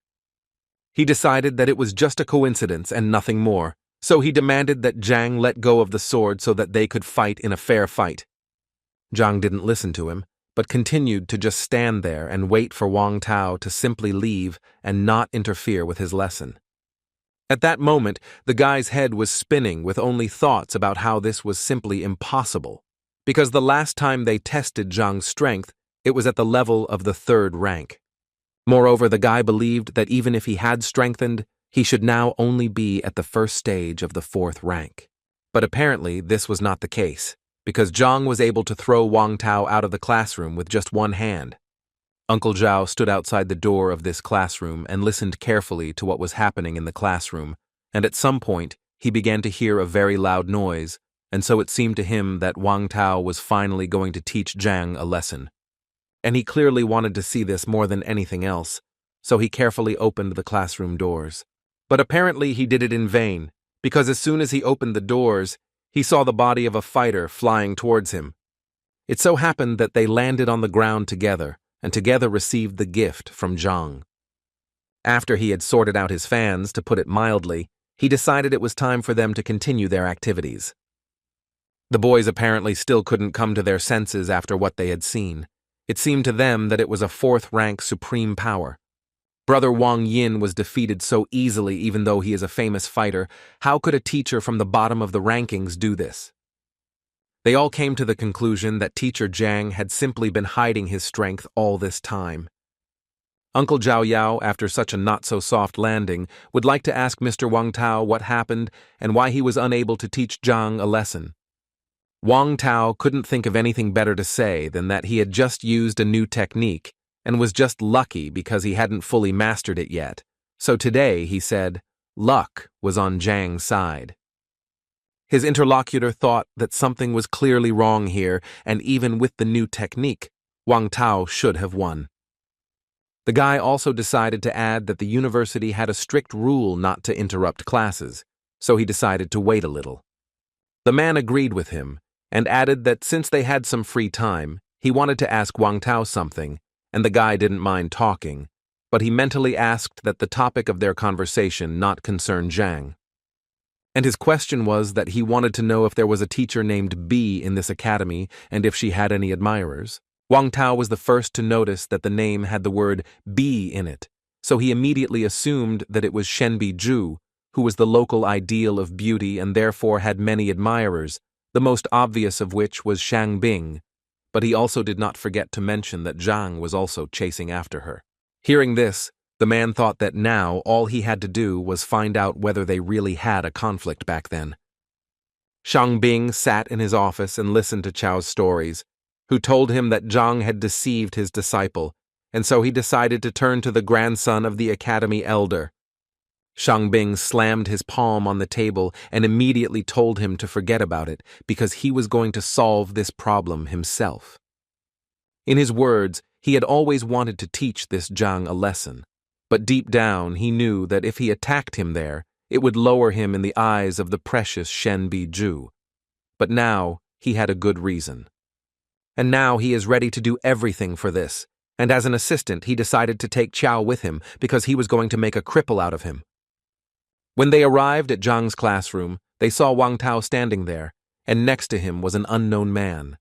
He decided that it was just a coincidence and nothing more, so he demanded that Zhang let go of the sword so that they could fight in a fair fight. Zhang didn't listen to him, but continued to just stand there and wait for Wang Tao to simply leave and not interfere with his lesson. At that moment, the guy's head was spinning with only thoughts about how this was simply impossible, because the last time they tested Zhang's strength, it was at the level of the 3rd rank. Moreover, the guy believed that even if he had strengthened, he should now only be at the 1st stage of the 4th rank. But apparently, this was not the case, because Zhang was able to throw Wang Tao out of the classroom with just 1 hand. Uncle Zhao stood outside the door of this classroom and listened carefully to what was happening in the classroom, and at some point, he began to hear a very loud noise, and so it seemed to him that Wang Tao was finally going to teach Zhang a lesson. And he clearly wanted to see this more than anything else, so he carefully opened the classroom doors. But apparently he did it in vain, because as soon as he opened the doors, he saw the body of a fighter flying towards him. It so happened that they landed on the ground together, and together received the gift from Zhang. After he had sorted out his fans, to put it mildly, he decided it was time for them to continue their activities. The boys apparently still couldn't come to their senses after what they had seen. It seemed to them that it was a 4th-rank supreme power. Brother Wang Yin was defeated so easily even though he is a famous fighter. How could a teacher from the bottom of the rankings do this? They all came to the conclusion that teacher Zhang had simply been hiding his strength all this time. Uncle Zhao Yao, after such a not-so-soft landing, would like to ask Mr. Wang Tao what happened and why he was unable to teach Zhang a lesson. Wang Tao couldn't think of anything better to say than that he had just used a new technique and was just lucky because he hadn't fully mastered it yet. So today, he said, luck was on Zhang's side. His interlocutor thought that something was clearly wrong here, and even with the new technique, Wang Tao should have won. The guy also decided to add that the university had a strict rule not to interrupt classes, so he decided to wait a little. The man agreed with him, and added that since they had some free time, he wanted to ask Wang Tao something, and the guy didn't mind talking, but he mentally asked that the topic of their conversation not concern Zhang. And his question was that he wanted to know if there was a teacher named B in this academy and if she had any admirers. Wang Tao was the first to notice that the name had the word B in it, so he immediately assumed that it was Shenbi Zhu, who was the local ideal of beauty and therefore had many admirers, the most obvious of which was Shang Bing. But he also did not forget to mention that Zhang was also chasing after her. Hearing this, the man thought that now all he had to do was find out whether they really had a conflict back then. Shang Bing sat in his office and listened to Chao's stories, who told him that Zhang had deceived his disciple, and so he decided to turn to the grandson of the academy elder. Shang Bing slammed his palm on the table and immediately told him to forget about it because he was going to solve this problem himself. In his words, he had always wanted to teach this Zhang a lesson, but deep down he knew that if he attacked him there, it would lower him in the eyes of the precious Shenbi Zhu. But now he had a good reason. And now he is ready to do everything for this, and as an assistant he decided to take Chao with him because he was going to make a cripple out of him. When they arrived at Zhang's classroom, they saw Wang Tao standing there, and next to him was an unknown man.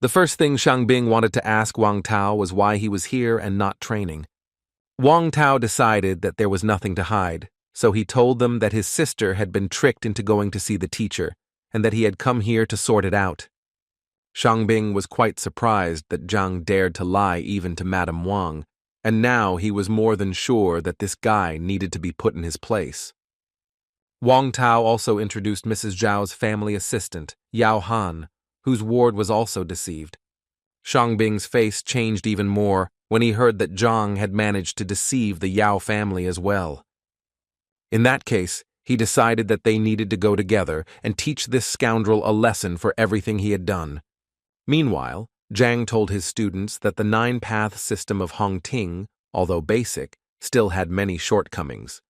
The first thing Shang Bing wanted to ask Wang Tao was why he was here and not training. Wang Tao decided that there was nothing to hide, so he told them that his sister had been tricked into going to see the teacher, and that he had come here to sort it out. Shang Bing was quite surprised that Zhang dared to lie even to Madame Wang, and now he was more than sure that this guy needed to be put in his place. Wang Tao also introduced Mrs. Zhao's family assistant, Yao Han, whose ward was also deceived. Shang Bing's face changed even more, when he heard that Zhang had managed to deceive the Yao family as well. In that case, he decided that they needed to go together and teach this scoundrel a lesson for everything he had done. Meanwhile, Zhang told his students that the nine-path system of Hongting, although basic, still had many shortcomings.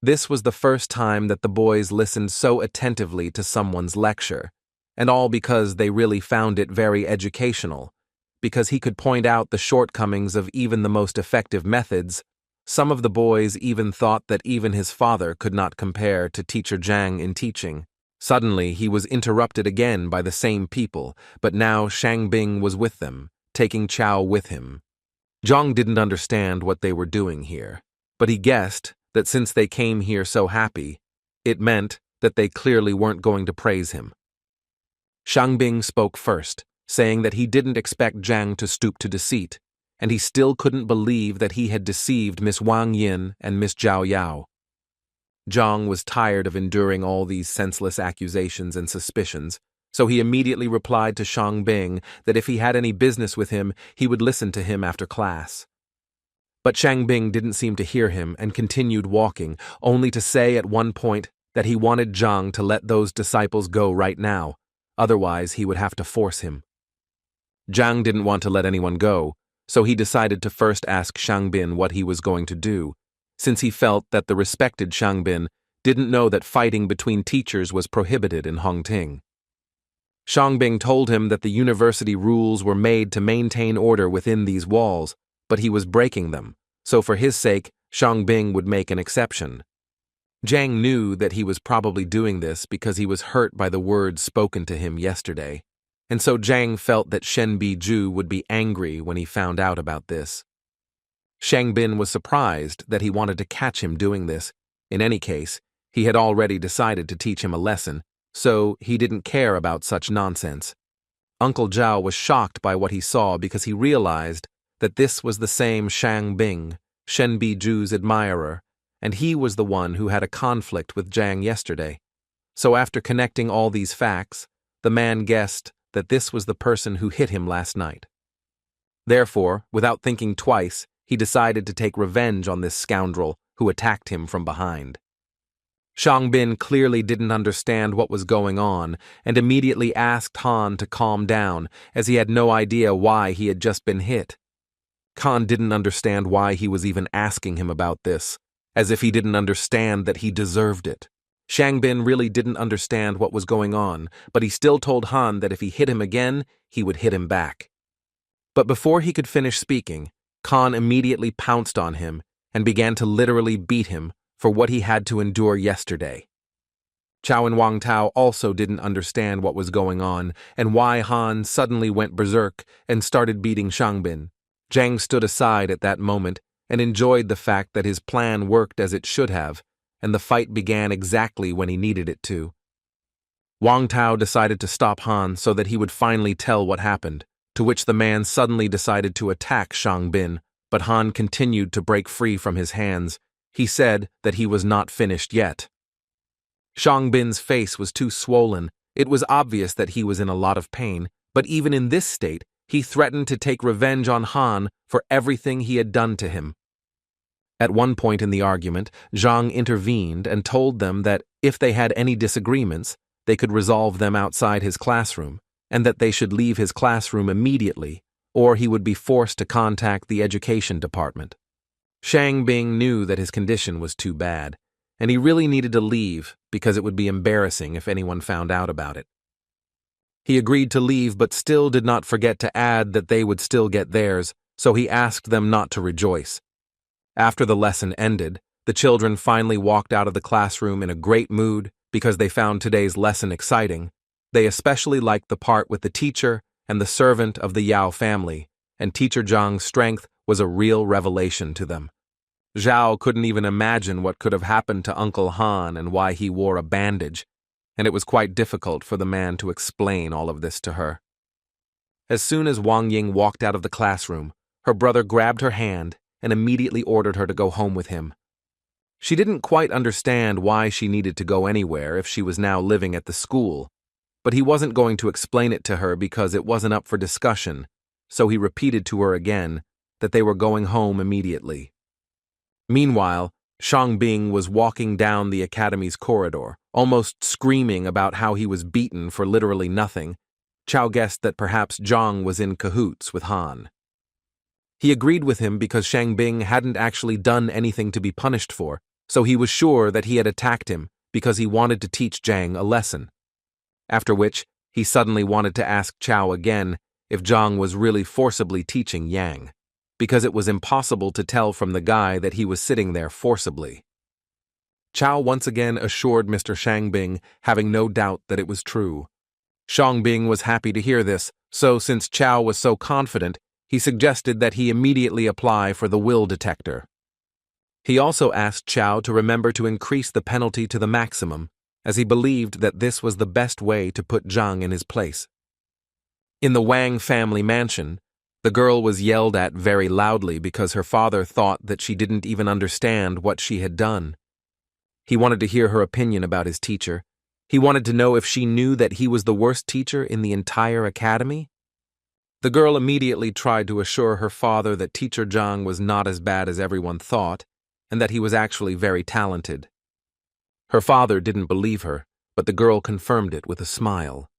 This was the first time that the boys listened so attentively to someone's lecture, and all because they really found it very educational, because he could point out the shortcomings of even the most effective methods. Some of the boys even thought that even his father could not compare to Teacher Zhang in teaching. Suddenly, he was interrupted again by the same people, but now Shang Bing was with them, taking Chao with him. Zhang didn't understand what they were doing here, but he guessed that since they came here so happy, it meant that they clearly weren't going to praise him. Shang Bing spoke first, saying that he didn't expect Zhang to stoop to deceit, and he still couldn't believe that he had deceived Miss Wang Yin and Miss Zhao Yao. Zhang was tired of enduring all these senseless accusations and suspicions, so he immediately replied to Shang Bing that if he had any business with him, he would listen to him after class. But Shang Bing didn't seem to hear him and continued walking, only to say at one point that he wanted Zhang to let those disciples go right now, otherwise he would have to force him. Zhang didn't want to let anyone go, so he decided to first ask Shang Bin what he was going to do, since he felt that the respected Shang Bin didn't know that fighting between teachers was prohibited in Hongting. Shang Bing told him that the university rules were made to maintain order within these walls, but he was breaking them, so for his sake, Shang Bing would make an exception. Zhang knew that he was probably doing this because he was hurt by the words spoken to him yesterday, and so Zhang felt that Shen Biju would be angry when he found out about this. Shang Bin was surprised that he wanted to catch him doing this. In any case, he had already decided to teach him a lesson, so he didn't care about such nonsense. Uncle Zhao was shocked by what he saw because he realized that this was the same Shang Bing, Shen Biju's admirer, and he was the one who had a conflict with Zhang yesterday. So after connecting all these facts, the man guessed that this was the person who hit him last night. Therefore, without thinking twice, he decided to take revenge on this scoundrel who attacked him from behind. Shang Bin clearly didn't understand what was going on and immediately asked Han to calm down, as he had no idea why he had just been hit. Han didn't understand why he was even asking him about this, as if he didn't understand that he deserved it. Shang Bin really didn't understand what was going on, but he still told Han that if he hit him again, he would hit him back. But before he could finish speaking, Han immediately pounced on him and began to literally beat him for what he had to endure yesterday. Chao and Wang Tao also didn't understand what was going on and why Han suddenly went berserk and started beating Shang Bin. Zhang stood aside at that moment and enjoyed the fact that his plan worked as it should have, and the fight began exactly when he needed it to. Wang Tao decided to stop Han so that he would finally tell what happened, to which the man suddenly decided to attack Shang Bin, but Han continued to break free from his hands. He said that he was not finished yet. Shang Bin's face was too swollen. It was obvious that he was in a lot of pain, but even in this state, he threatened to take revenge on Han for everything he had done to him. At one point in the argument, Zhang intervened and told them that if they had any disagreements, they could resolve them outside his classroom, and that they should leave his classroom immediately, or he would be forced to contact the education department. Shang Bing knew that his condition was too bad, and he really needed to leave because it would be embarrassing if anyone found out about it. He agreed to leave but still did not forget to add that they would still get theirs, so he asked them not to rejoice. After the lesson ended, the children finally walked out of the classroom in a great mood because they found today's lesson exciting. They especially liked the part with the teacher and the servant of the Yao family, and Teacher Zhang's strength was a real revelation to them. Zhao couldn't even imagine what could have happened to Uncle Han and why he wore a bandage, and it was quite difficult for the man to explain all of this to her. As soon as Wang Ying walked out of the classroom, her brother grabbed her hand and immediately ordered her to go home with him. She didn't quite understand why she needed to go anywhere if she was now living at the school, but he wasn't going to explain it to her because it wasn't up for discussion, so he repeated to her again that they were going home immediately. Meanwhile, Shangbing was walking down the academy's corridor, almost screaming about how he was beaten for literally nothing. Chow guessed that perhaps Zhang was in cahoots with Han. He agreed with him because Shangbing hadn't actually done anything to be punished for, so he was sure that he had attacked him because he wanted to teach Zhang a lesson. After which, he suddenly wanted to ask Chow again if Zhang was really forcibly teaching Yang, because it was impossible to tell from the guy that he was sitting there forcibly. Chow once again assured Mr. Shangbing, having no doubt that it was true. Shangbing was happy to hear this, so since Chow was so confident, he suggested that he immediately apply for the will detector. He also asked Chow to remember to increase the penalty to the maximum, as he believed that this was the best way to put Zhang in his place. In the Wang family mansion, the girl was yelled at very loudly because her father thought that she didn't even understand what she had done. He wanted to hear her opinion about his teacher. He wanted to know if she knew that he was the worst teacher in the entire academy. The girl immediately tried to assure her father that Teacher Zhang was not as bad as everyone thought, and that he was actually very talented. Her father didn't believe her, but the girl confirmed it with a smile.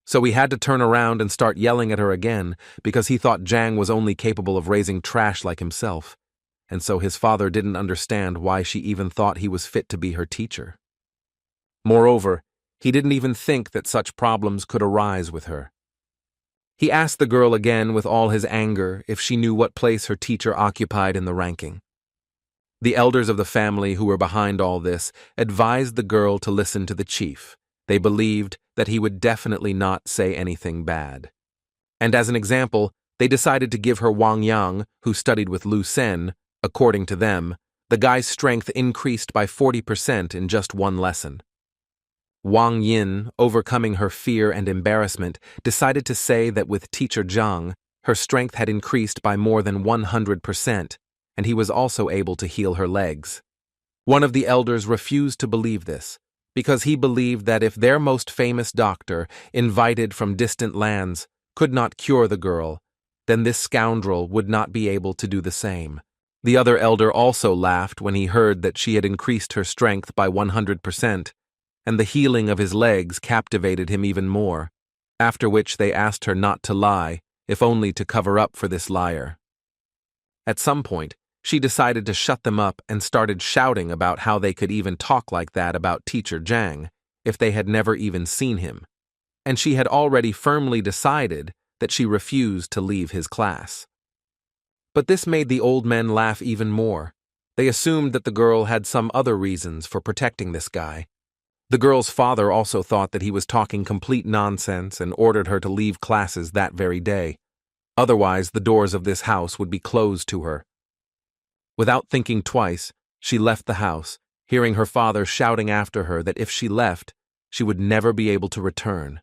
So he had to turn around and start yelling at her again because he thought Zhang was only capable of raising trash like himself, and so his father didn't understand why she even thought he was fit to be her teacher. Moreover, he didn't even think that such problems could arise with her. He asked the girl again with all his anger if she knew what place her teacher occupied in the ranking. The elders of the family who were behind all this advised the girl to listen to the chief. They believed that he would definitely not say anything bad. And as an example, they decided to give her Wang Yang, who studied with Lu Sen. According to them, the guy's strength increased by 40% in just one lesson. Wang Yin, overcoming her fear and embarrassment, decided to say that with Teacher Zhang, her strength had increased by more than 100%, and he was also able to heal her legs. One of the elders refused to believe this, because he believed that if their most famous doctor, invited from distant lands, could not cure the girl, then this scoundrel would not be able to do the same. The other elder also laughed when he heard that she had increased her strength by 100%, and the healing of his legs captivated him even more, after which they asked her not to lie, if only to cover up for this liar. At some point, she decided to shut them up and started shouting about how they could even talk like that about Teacher Zhang if they had never even seen him, and she had already firmly decided that she refused to leave his class. But this made the old men laugh even more. They assumed that the girl had some other reasons for protecting this guy. The girl's father also thought that he was talking complete nonsense and ordered her to leave classes that very day. Otherwise, the doors of this house would be closed to her. Without thinking twice, she left the house, hearing her father shouting after her that if she left, she would never be able to return.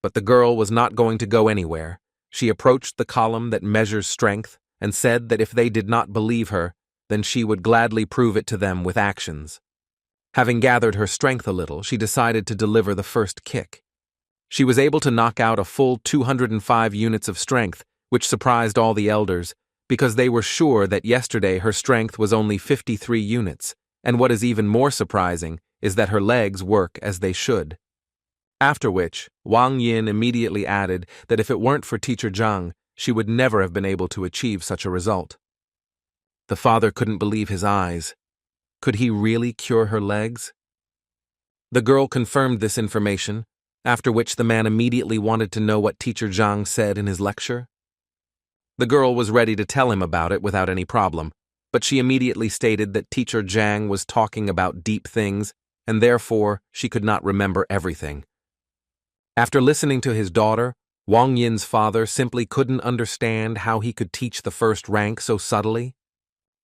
But the girl was not going to go anywhere. She approached the column that measures strength and said that if they did not believe her, then she would gladly prove it to them with actions. Having gathered her strength a little, she decided to deliver the first kick. She was able to knock out a full 205 units of strength, which surprised all the elders, because they were sure that yesterday her strength was only 53 units, and what is even more surprising is that her legs work as they should. After which, Wang Yin immediately added that if it weren't for Teacher Zhang, she would never have been able to achieve such a result. The father couldn't believe his eyes. Could he really cure her legs? The girl confirmed this information, after which the man immediately wanted to know what Teacher Zhang said in his lecture. The girl was ready to tell him about it without any problem, but she immediately stated that Teacher Zhang was talking about deep things, and therefore she could not remember everything. After listening to his daughter, Wang Yin's father simply couldn't understand how he could teach the first rank so subtly.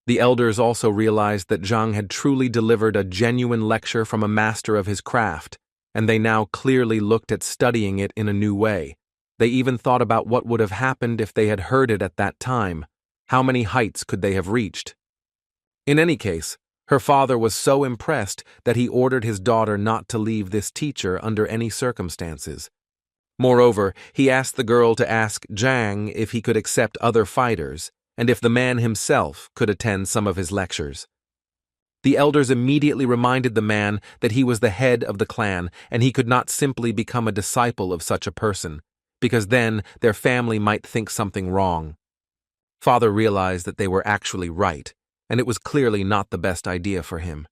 The elders also realized that Zhang had truly delivered a genuine lecture from a master of his craft, and they now clearly looked at studying it in a new way. They even thought about what would have happened if they had heard it at that time. How many heights could they have reached? In any case, her father was so impressed that he ordered his daughter not to leave this teacher under any circumstances. Moreover, he asked the girl to ask Zhang if he could accept other fighters, and if the man himself could attend some of his lectures. The elders immediately reminded the man that he was the head of the clan and he could not simply become a disciple of such a person, because then their family might think something wrong. Father realized that they were actually right, and it was clearly not the best idea for him.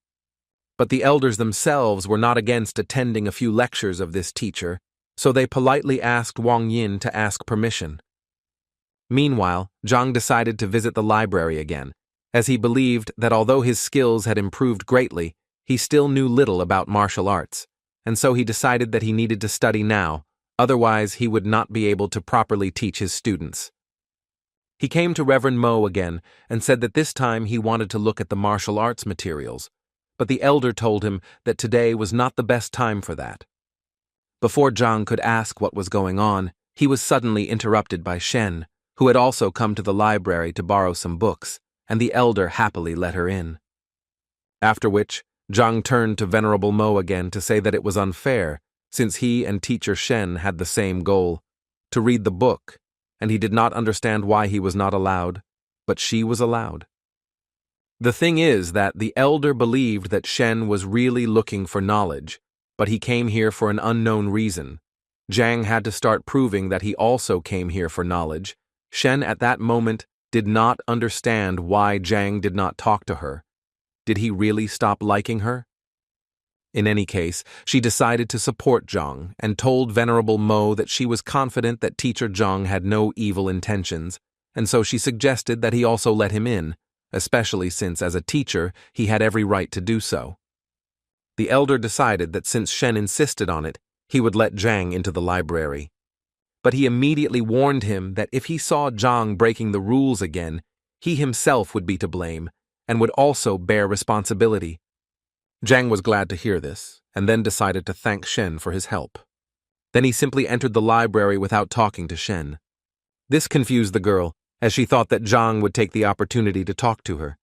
But the elders themselves were not against attending a few lectures of this teacher, so they politely asked Wang Yin to ask permission. Meanwhile, Zhang decided to visit the library again, as he believed that although his skills had improved greatly, he still knew little about martial arts, and so he decided that he needed to study now, otherwise he would not be able to properly teach his students. He came to Reverend Mo again and said that this time he wanted to look at the martial arts materials, but the elder told him that today was not the best time for that. Before Zhang could ask what was going on, he was suddenly interrupted by Shen, who had also come to the library to borrow some books, and the elder happily let her in. After which, Zhang turned to Venerable Mo again to say that it was unfair, since he and teacher Shen had the same goal, to read the book, and he did not understand why he was not allowed, but she was allowed. The thing is that the elder believed that Shen was really looking for knowledge, but he came here for an unknown reason. Zhang had to start proving that he also came here for knowledge. Shen at that moment did not understand why Zhang did not talk to her. Did he really stop liking her? In any case, she decided to support Zhang and told Venerable Mo that she was confident that teacher Zhang had no evil intentions, and so she suggested that he also let him in, especially since as a teacher he had every right to do so. The elder decided that since Shen insisted on it, he would let Zhang into the library. But he immediately warned him that if he saw Zhang breaking the rules again, he himself would be to blame and would also bear responsibility. Zhang was glad to hear this, and then decided to thank Shen for his help. Then he simply entered the library without talking to Shen. This confused the girl, as she thought that Zhang would take the opportunity to talk to her.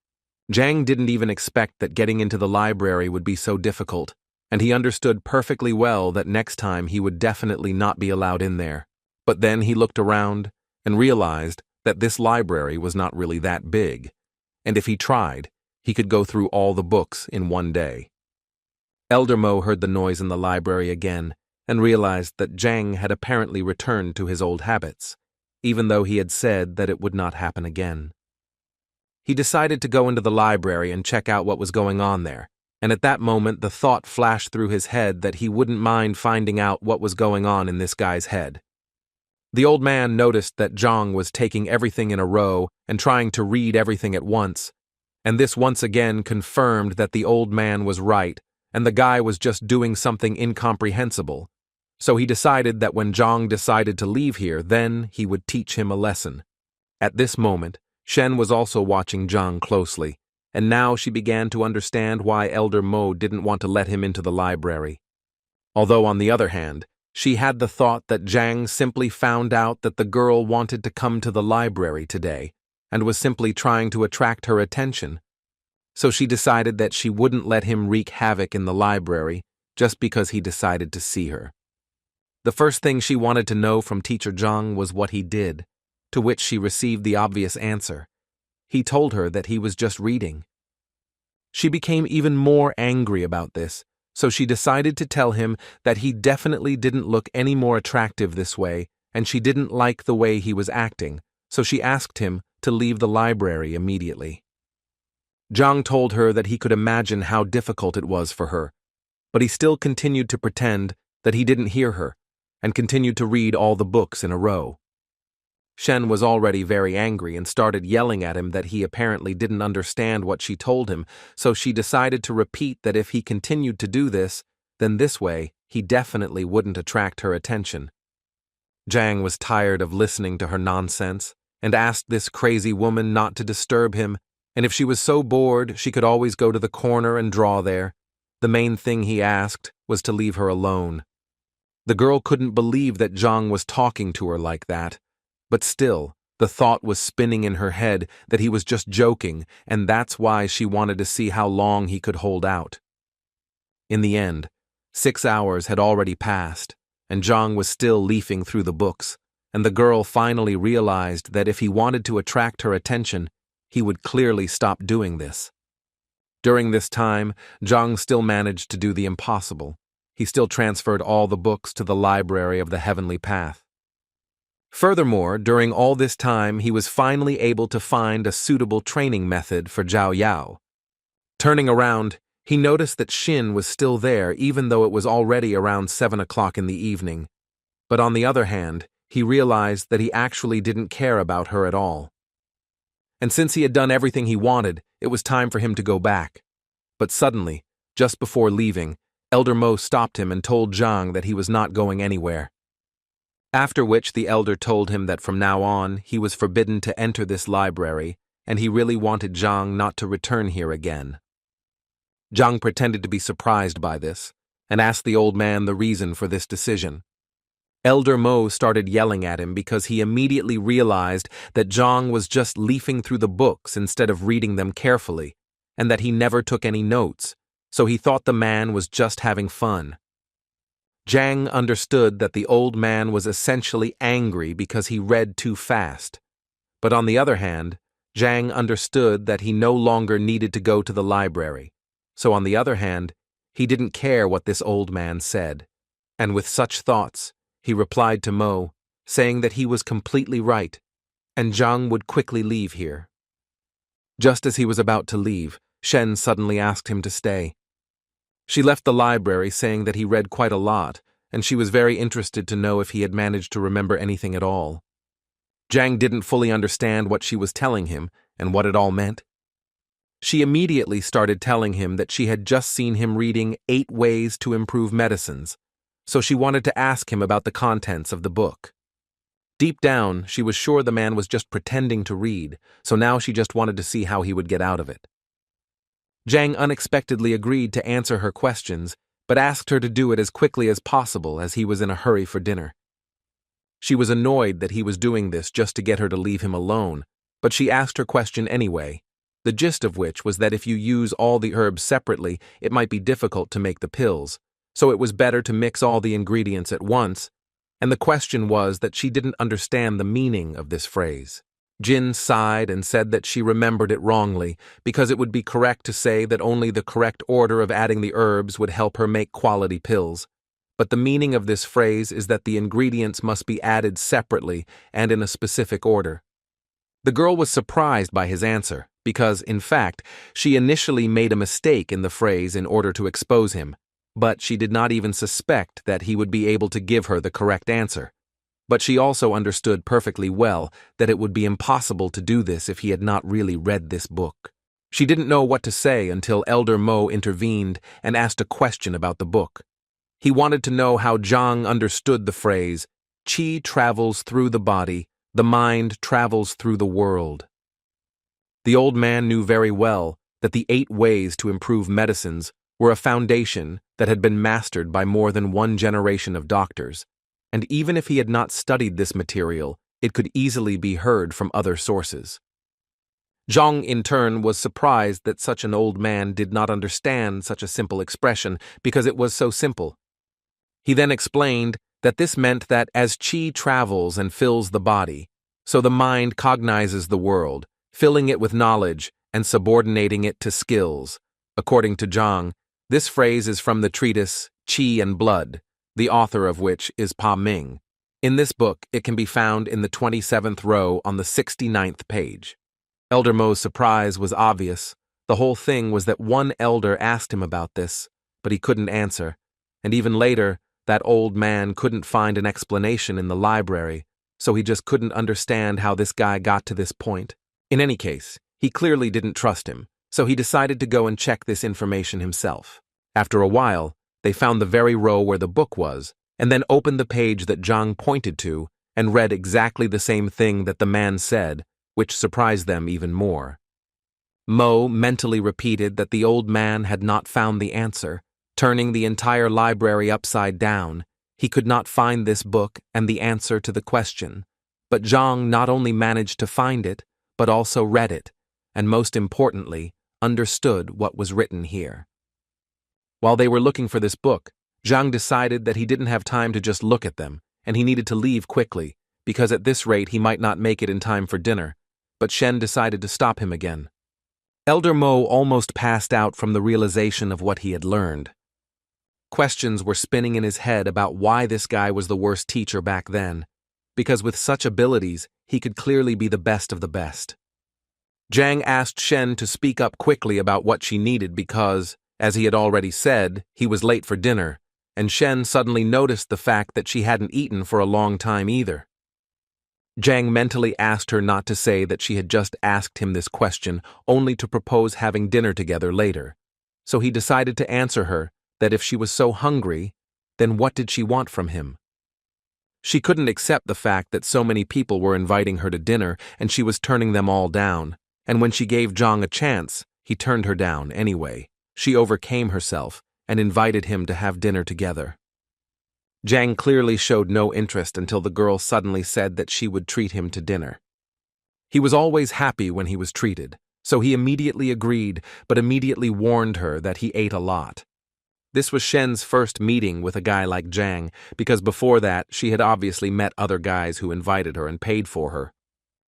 Zhang didn't even expect that getting into the library would be so difficult, and he understood perfectly well that next time he would definitely not be allowed in there. But then he looked around and realized that this library was not really that big, and if he tried, he could go through all the books in one day. Elder Mo heard the noise in the library again and realized that Zhang had apparently returned to his old habits, even though he had said that it would not happen again. He decided to go into the library and check out what was going on there, and at that moment the thought flashed through his head that he wouldn't mind finding out what was going on in this guy's head. The old man noticed that Zhang was taking everything in a row and trying to read everything at once, and this once again confirmed that the old man was right and the guy was just doing something incomprehensible. So he decided that when Zhang decided to leave here, then he would teach him a lesson. At this moment, Shen was also watching Zhang closely, and now she began to understand why Elder Mo didn't want to let him into the library. Although on the other hand, she had the thought that Zhang simply found out that the girl wanted to come to the library today and was simply trying to attract her attention. So she decided that she wouldn't let him wreak havoc in the library just because he decided to see her. The first thing she wanted to know from teacher Zhang was what he did, to which she received the obvious answer. He told her that he was just reading. She became even more angry about this, so she decided to tell him that he definitely didn't look any more attractive this way, and she didn't like the way he was acting, so she asked him to leave the library immediately. Zhang told her that he could imagine how difficult it was for her, but he still continued to pretend that he didn't hear her, and continued to read all the books in a row. Shen was already very angry and started yelling at him that he apparently didn't understand what she told him, so she decided to repeat that if he continued to do this, then this way he definitely wouldn't attract her attention. Zhang was tired of listening to her nonsense and asked this crazy woman not to disturb him, and if she was so bored she could always go to the corner and draw there. The main thing he asked was to leave her alone. The girl couldn't believe that Zhang was talking to her like that, but still, the thought was spinning in her head that he was just joking, and that's why she wanted to see how long he could hold out. In the end, 6 hours had already passed, and Zhang was still leafing through the books, and the girl finally realized that if he wanted to attract her attention, he would clearly stop doing this. During this time, Zhang still managed to do the impossible. He still transferred all the books to the library of the Heavenly Path. Furthermore, during all this time, he was finally able to find a suitable training method for Zhao Yao. Turning around, he noticed that Xin was still there even though it was already around 7 o'clock in the evening. But on the other hand, he realized that he actually didn't care about her at all. And since he had done everything he wanted, it was time for him to go back. But suddenly, just before leaving, Elder Mo stopped him and told Zhang that he was not going anywhere. After which the elder told him that from now on he was forbidden to enter this library, and he really wanted Zhang not to return here again. Zhang pretended to be surprised by this, and asked the old man the reason for this decision. Elder Mo started yelling at him because he immediately realized that Zhang was just leafing through the books instead of reading them carefully, and that he never took any notes, so he thought the man was just having fun. Zhang understood that the old man was essentially angry because he read too fast. But on the other hand, Zhang understood that he no longer needed to go to the library. So on the other hand, he didn't care what this old man said. And with such thoughts, he replied to Mo, saying that he was completely right, and Zhang would quickly leave here. Just as he was about to leave, Shen suddenly asked him to stay. She left the library saying that he read quite a lot, and she was very interested to know if he had managed to remember anything at all. Zhang didn't fully understand what she was telling him and what it all meant. She immediately started telling him that she had just seen him reading 8 Ways to Improve Medicines, so she wanted to ask him about the contents of the book. Deep down, she was sure the man was just pretending to read, so now she just wanted to see how he would get out of it. Zhang unexpectedly agreed to answer her questions, but asked her to do it as quickly as possible as he was in a hurry for dinner. She was annoyed that he was doing this just to get her to leave him alone, but she asked her question anyway, the gist of which was that if you use all the herbs separately, it might be difficult to make the pills, so it was better to mix all the ingredients at once, and the question was that she didn't understand the meaning of this phrase. Jin sighed and said that she remembered it wrongly, because it would be correct to say that only the correct order of adding the herbs would help her make quality pills. But the meaning of this phrase is that the ingredients must be added separately and in a specific order. The girl was surprised by his answer, because, in fact, she initially made a mistake in the phrase in order to expose him, but she did not even suspect that he would be able to give her the correct answer. But she also understood perfectly well that it would be impossible to do this if he had not really read this book. She didn't know what to say until Elder Mo intervened and asked a question about the book. He wanted to know how Zhang understood the phrase, "Qi travels through the body, the mind travels through the world." The old man knew very well that the 8 Ways to Improve Medicines were a foundation that had been mastered by more than one generation of doctors, and even if he had not studied this material, it could easily be heard from other sources. Zhang, in turn, was surprised that such an old man did not understand such a simple expression because it was so simple. He then explained that this meant that as qi travels and fills the body, so the mind cognizes the world, filling it with knowledge and subordinating it to skills. According to Zhang, this phrase is from the treatise Qi and Blood, the author of which is Taming. In this book, it can be found in the 27th row on the 69th page. Elder Mo's surprise was obvious. The whole thing was that one elder asked him about this, but he couldn't answer, and even later, that old man couldn't find an explanation in the library, so he just couldn't understand how this guy got to this point. In any case, he clearly didn't trust him, so he decided to go and check this information himself. After a while, they found the very row where the book was, and then opened the page that Zhang pointed to and read exactly the same thing that the man said, which surprised them even more. Mo mentally repeated that the old man had not found the answer, turning the entire library upside down. He could not find this book and the answer to the question, but Zhang not only managed to find it, but also read it, and most importantly, understood what was written here. While they were looking for this book, Zhang decided that he didn't have time to just look at them, and he needed to leave quickly, because at this rate he might not make it in time for dinner, but Shen decided to stop him again. Elder Mo almost passed out from the realization of what he had learned. Questions were spinning in his head about why this guy was the worst teacher back then, because with such abilities, he could clearly be the best of the best. Zhang asked Shen to speak up quickly about what she needed because, as he had already said, he was late for dinner, and Shen suddenly noticed the fact that she hadn't eaten for a long time either. Zhang mentally asked her not to say that she had just asked him this question only to propose having dinner together later, so he decided to answer her that if she was so hungry, then what did she want from him? She couldn't accept the fact that so many people were inviting her to dinner and she was turning them all down, and when she gave Zhang a chance, he turned her down anyway. She overcame herself and invited him to have dinner together. Zhang clearly showed no interest until the girl suddenly said that she would treat him to dinner. He was always happy when he was treated, so he immediately agreed, but immediately warned her that he ate a lot. This was Shen's first meeting with a guy like Zhang, because before that she had obviously met other guys who invited her and paid for her.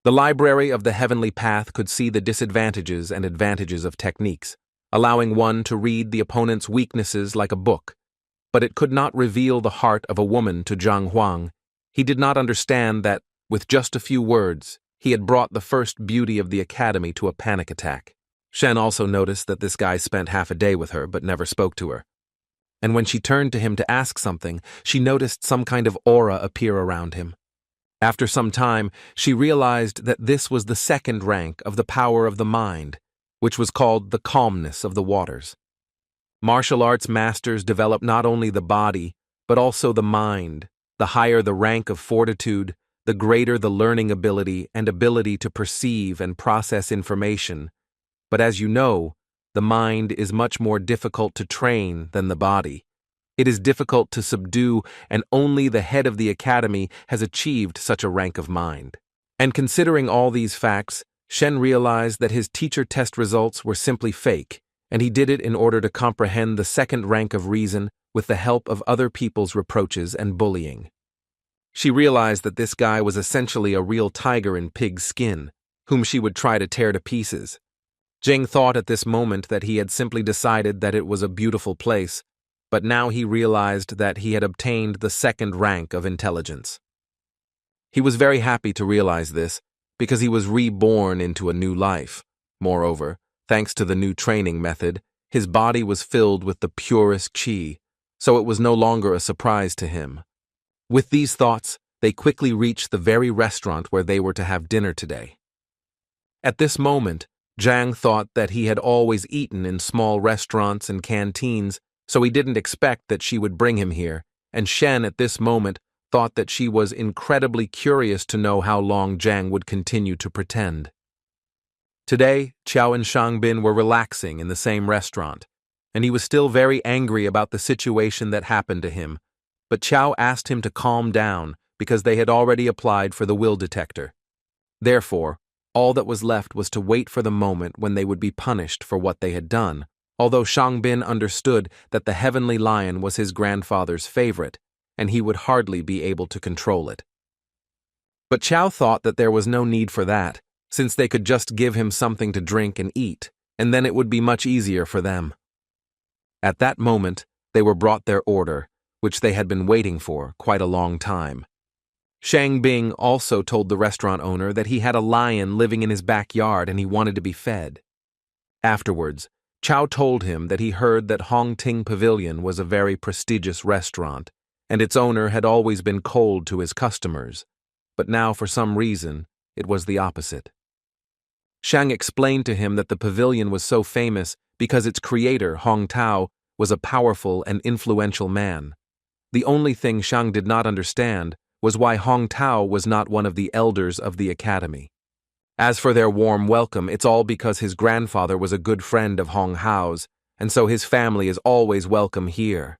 The Library of the Heavenly Path could see the disadvantages and advantages of techniques, allowing one to read the opponent's weaknesses like a book. But it could not reveal the heart of a woman to Zhang Huang. He did not understand that, with just a few words, he had brought the first beauty of the academy to a panic attack. Shen also noticed that this guy spent half a day with her but never spoke to her. And when she turned to him to ask something, she noticed some kind of aura appear around him. After some time, she realized that this was the second rank of the power of the mind, which was called the calmness of the waters. Martial arts masters develop not only the body, but also the mind. The higher the rank of fortitude, the greater the learning ability and ability to perceive and process information. But as you know, the mind is much more difficult to train than the body. It is difficult to subdue, and only the head of the academy has achieved such a rank of mind. And considering all these facts, Shen realized that his teacher test results were simply fake, and he did it in order to comprehend the second rank of reason with the help of other people's reproaches and bullying. She realized that this guy was essentially a real tiger in pig's skin, whom she would try to tear to pieces. Jing thought at this moment that he had simply decided that it was a beautiful place, but now he realized that he had obtained the second rank of intelligence. He was very happy to realize this, because he was reborn into a new life. Moreover, thanks to the new training method, his body was filled with the purest qi, so it was no longer a surprise to him. With these thoughts, they quickly reached the very restaurant where they were to have dinner today. At this moment, Zhang thought that he had always eaten in small restaurants and canteens, so he didn't expect that she would bring him here, and Shen at this moment thought that she was incredibly curious to know how long Zhang would continue to pretend. Today, Qiao and Shangbin were relaxing in the same restaurant, and he was still very angry about the situation that happened to him, but Qiao asked him to calm down because they had already applied for the will detector. Therefore, all that was left was to wait for the moment when they would be punished for what they had done, although Shangbin understood that the heavenly lion was his grandfather's favorite, and he would hardly be able to control it. But Qiao thought that there was no need for that, since they could just give him something to drink and eat, and then it would be much easier for them. At that moment, they were brought their order, which they had been waiting for quite a long time. Shang Bing also told the restaurant owner that he had a lion living in his backyard and he wanted to be fed. Afterwards, Qiao told him that he heard that Hong Ting Pavilion was a very prestigious restaurant, and its owner had always been cold to his customers, but now for some reason, it was the opposite. Shang explained to him that the pavilion was so famous because its creator, Hong Tao, was a powerful and influential man. The only thing Shang did not understand was why Hong Tao was not one of the elders of the academy. As for their warm welcome, it's all because his grandfather was a good friend of Hong Hao's, and so his family is always welcome here.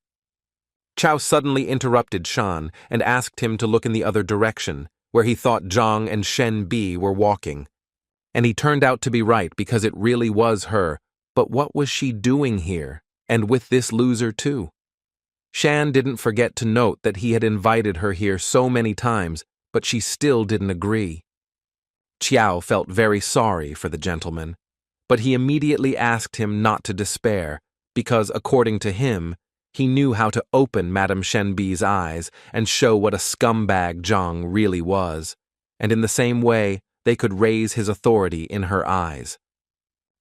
Qiao suddenly interrupted Shan and asked him to look in the other direction, where he thought Zhang and Shen Bi were walking. And he turned out to be right because it really was her, but what was she doing here, and with this loser too? Shan didn't forget to note that he had invited her here so many times, but she still didn't agree. Qiao felt very sorry for the gentleman, but he immediately asked him not to despair, because, according to him, he knew how to open Madame Shenbi's eyes and show what a scumbag Zhang really was, and in the same way, they could raise his authority in her eyes.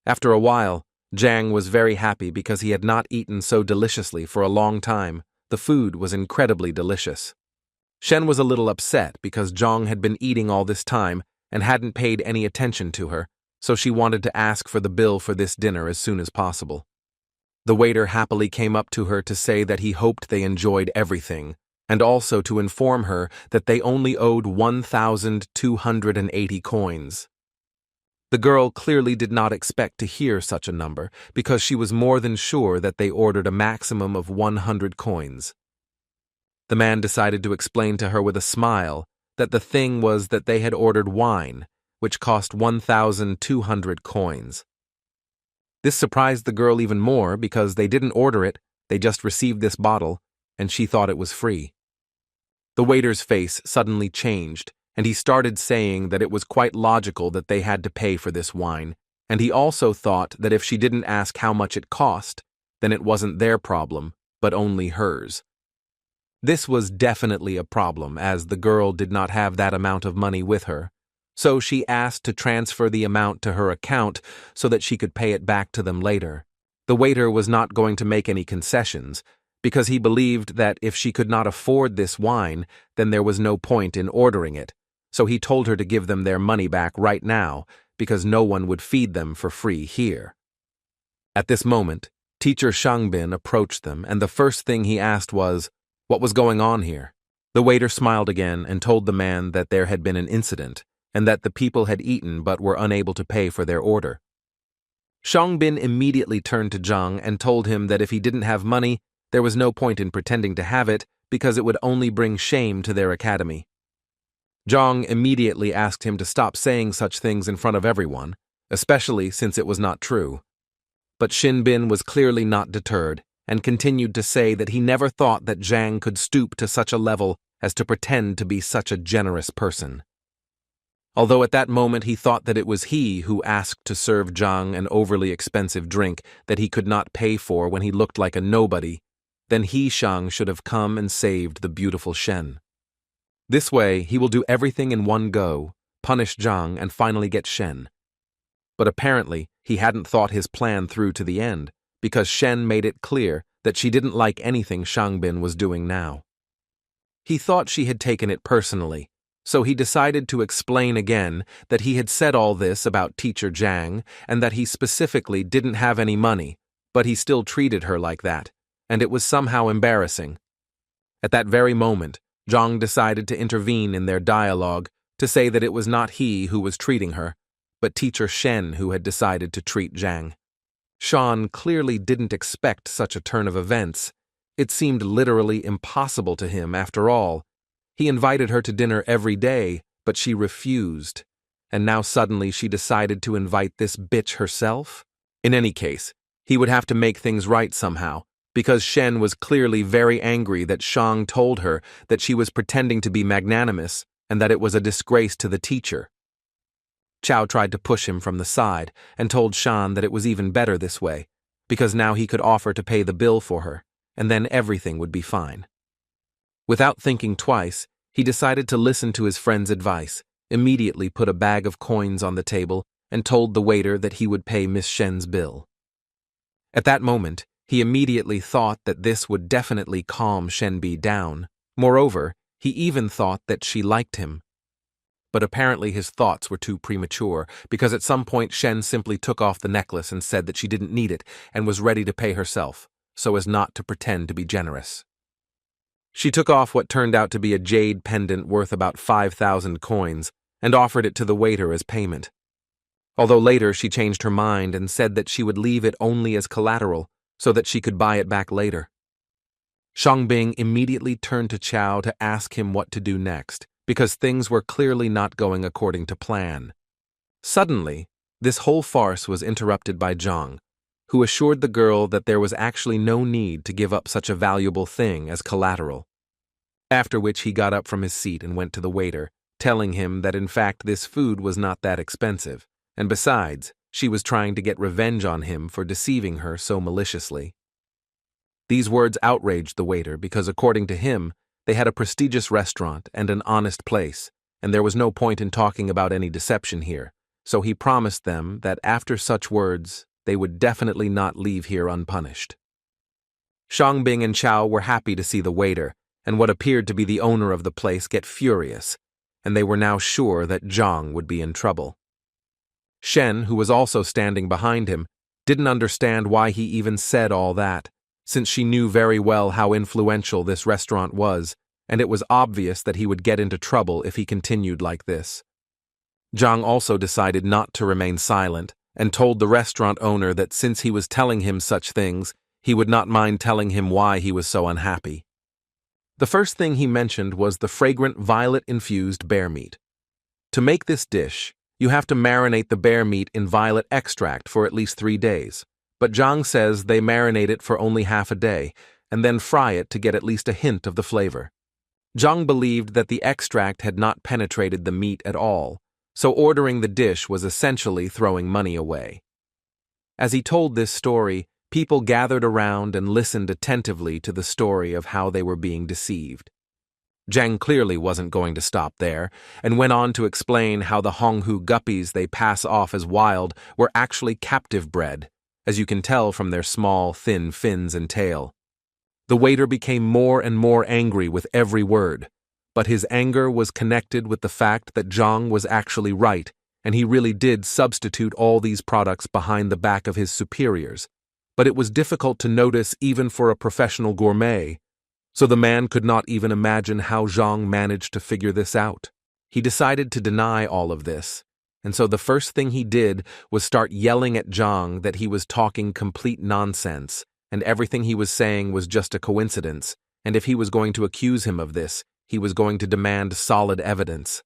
After a while, Zhang was very happy because he had not eaten so deliciously for a long time. The food was incredibly delicious. Shen was a little upset because Zhang had been eating all this time and hadn't paid any attention to her, so she wanted to ask for the bill for this dinner as soon as possible. The waiter happily came up to her to say that he hoped they enjoyed everything, and also to inform her that they only owed 1,280 coins. The girl clearly did not expect to hear such a number because she was more than sure that they ordered a maximum of 100 coins. The man decided to explain to her with a smile that the thing was that they had ordered wine, which cost 1,200 coins. This surprised the girl even more because they didn't order it, they just received this bottle, and she thought it was free. The waiter's face suddenly changed, and he started saying that it was quite logical that they had to pay for this wine, and he also thought that if she didn't ask how much it cost, then it wasn't their problem, but only hers. This was definitely a problem, as the girl did not have that amount of money with her, so she asked to transfer the amount to her account so that she could pay it back to them later. The waiter was not going to make any concessions, because he believed that if she could not afford this wine, then there was no point in ordering it, so he told her to give them their money back right now, because no one would feed them for free here. At this moment, Teacher Shangbin approached them, and the first thing he asked was, "What was going on here?" The waiter smiled again and told the man that there had been an incident, and that the people had eaten but were unable to pay for their order. Shangbin immediately turned to Zhang and told him that if he didn't have money, there was no point in pretending to have it because it would only bring shame to their academy. Zhang immediately asked him to stop saying such things in front of everyone, especially since it was not true. But Shinbin was clearly not deterred and continued to say that he never thought that Zhang could stoop to such a level as to pretend to be such a generous person. Although at that moment he thought that it was he who asked to serve Zhang an overly expensive drink that he could not pay for when he looked like a nobody, then he, Shang, should have come and saved the beautiful Shen. This way, he will do everything in one go, punish Zhang, and finally get Shen. But apparently, he hadn't thought his plan through to the end, because Shen made it clear that she didn't like anything Shangbin was doing now. He thought she had taken it personally, so he decided to explain again that he had said all this about Teacher Zhang and that he specifically didn't have any money, but he still treated her like that, and it was somehow embarrassing. At that very moment, Zhang decided to intervene in their dialogue to say that it was not he who was treating her, but Teacher Shen who had decided to treat Zhang. Shan clearly didn't expect such a turn of events. It seemed literally impossible to him, after all. He invited her to dinner every day, but she refused, and now suddenly she decided to invite this bitch herself? In any case, he would have to make things right somehow, because Shen was clearly very angry that Shang told her that she was pretending to be magnanimous and that it was a disgrace to the teacher. Chao tried to push him from the side and told Shan that it was even better this way, because now he could offer to pay the bill for her, and then everything would be fine. Without thinking twice, he decided to listen to his friend's advice, immediately put a bag of coins on the table, and told the waiter that he would pay Miss Shen's bill. At that moment, he immediately thought that this would definitely calm Shenbi down. Moreover, he even thought that she liked him. But apparently his thoughts were too premature, because at some point Shen simply took off the necklace and said that she didn't need it and was ready to pay herself, so as not to pretend to be generous. She took off what turned out to be a jade pendant worth about 5,000 coins and offered it to the waiter as payment. Although later she changed her mind and said that she would leave it only as collateral, so that she could buy it back later. Shangbing immediately turned to Chao to ask him what to do next, because things were clearly not going according to plan. Suddenly, this whole farce was interrupted by Zhang, who assured the girl that there was actually no need to give up such a valuable thing as collateral. After which he got up from his seat and went to the waiter, telling him that in fact this food was not that expensive, and besides, she was trying to get revenge on him for deceiving her so maliciously. These words outraged the waiter because, according to him, they had a prestigious restaurant and an honest place, and there was no point in talking about any deception here, so he promised them that after such words, they would definitely not leave here unpunished. Shangbing and Chao were happy to see the waiter, and what appeared to be the owner of the place, get furious, and they were now sure that Zhang would be in trouble. Shen, who was also standing behind him, didn't understand why he even said all that, since she knew very well how influential this restaurant was, and it was obvious that he would get into trouble if he continued like this. Zhang also decided not to remain silent, and told the restaurant owner that since he was telling him such things, he would not mind telling him why he was so unhappy. The first thing he mentioned was the fragrant violet-infused bear meat. To make this dish, you have to marinate the bear meat in violet extract for at least 3 days, but Zhang says they marinate it for only half a day, and then fry it to get at least a hint of the flavor. Zhang believed that the extract had not penetrated the meat at all, so ordering the dish was essentially throwing money away. As he told this story, people gathered around and listened attentively to the story of how they were being deceived. Zhang clearly wasn't going to stop there, and went on to explain how the Honghu guppies they pass off as wild were actually captive bred, as you can tell from their small, thin fins and tail. The waiter became more and more angry with every word, but his anger was connected with the fact that Zhang was actually right, and he really did substitute all these products behind the back of his superiors, but it was difficult to notice even for a professional gourmet, so the man could not even imagine how Zhang managed to figure this out. He decided to deny all of this, and so the first thing he did was start yelling at Zhang that he was talking complete nonsense, and everything he was saying was just a coincidence, and if he was going to accuse him of this, he was going to demand solid evidence.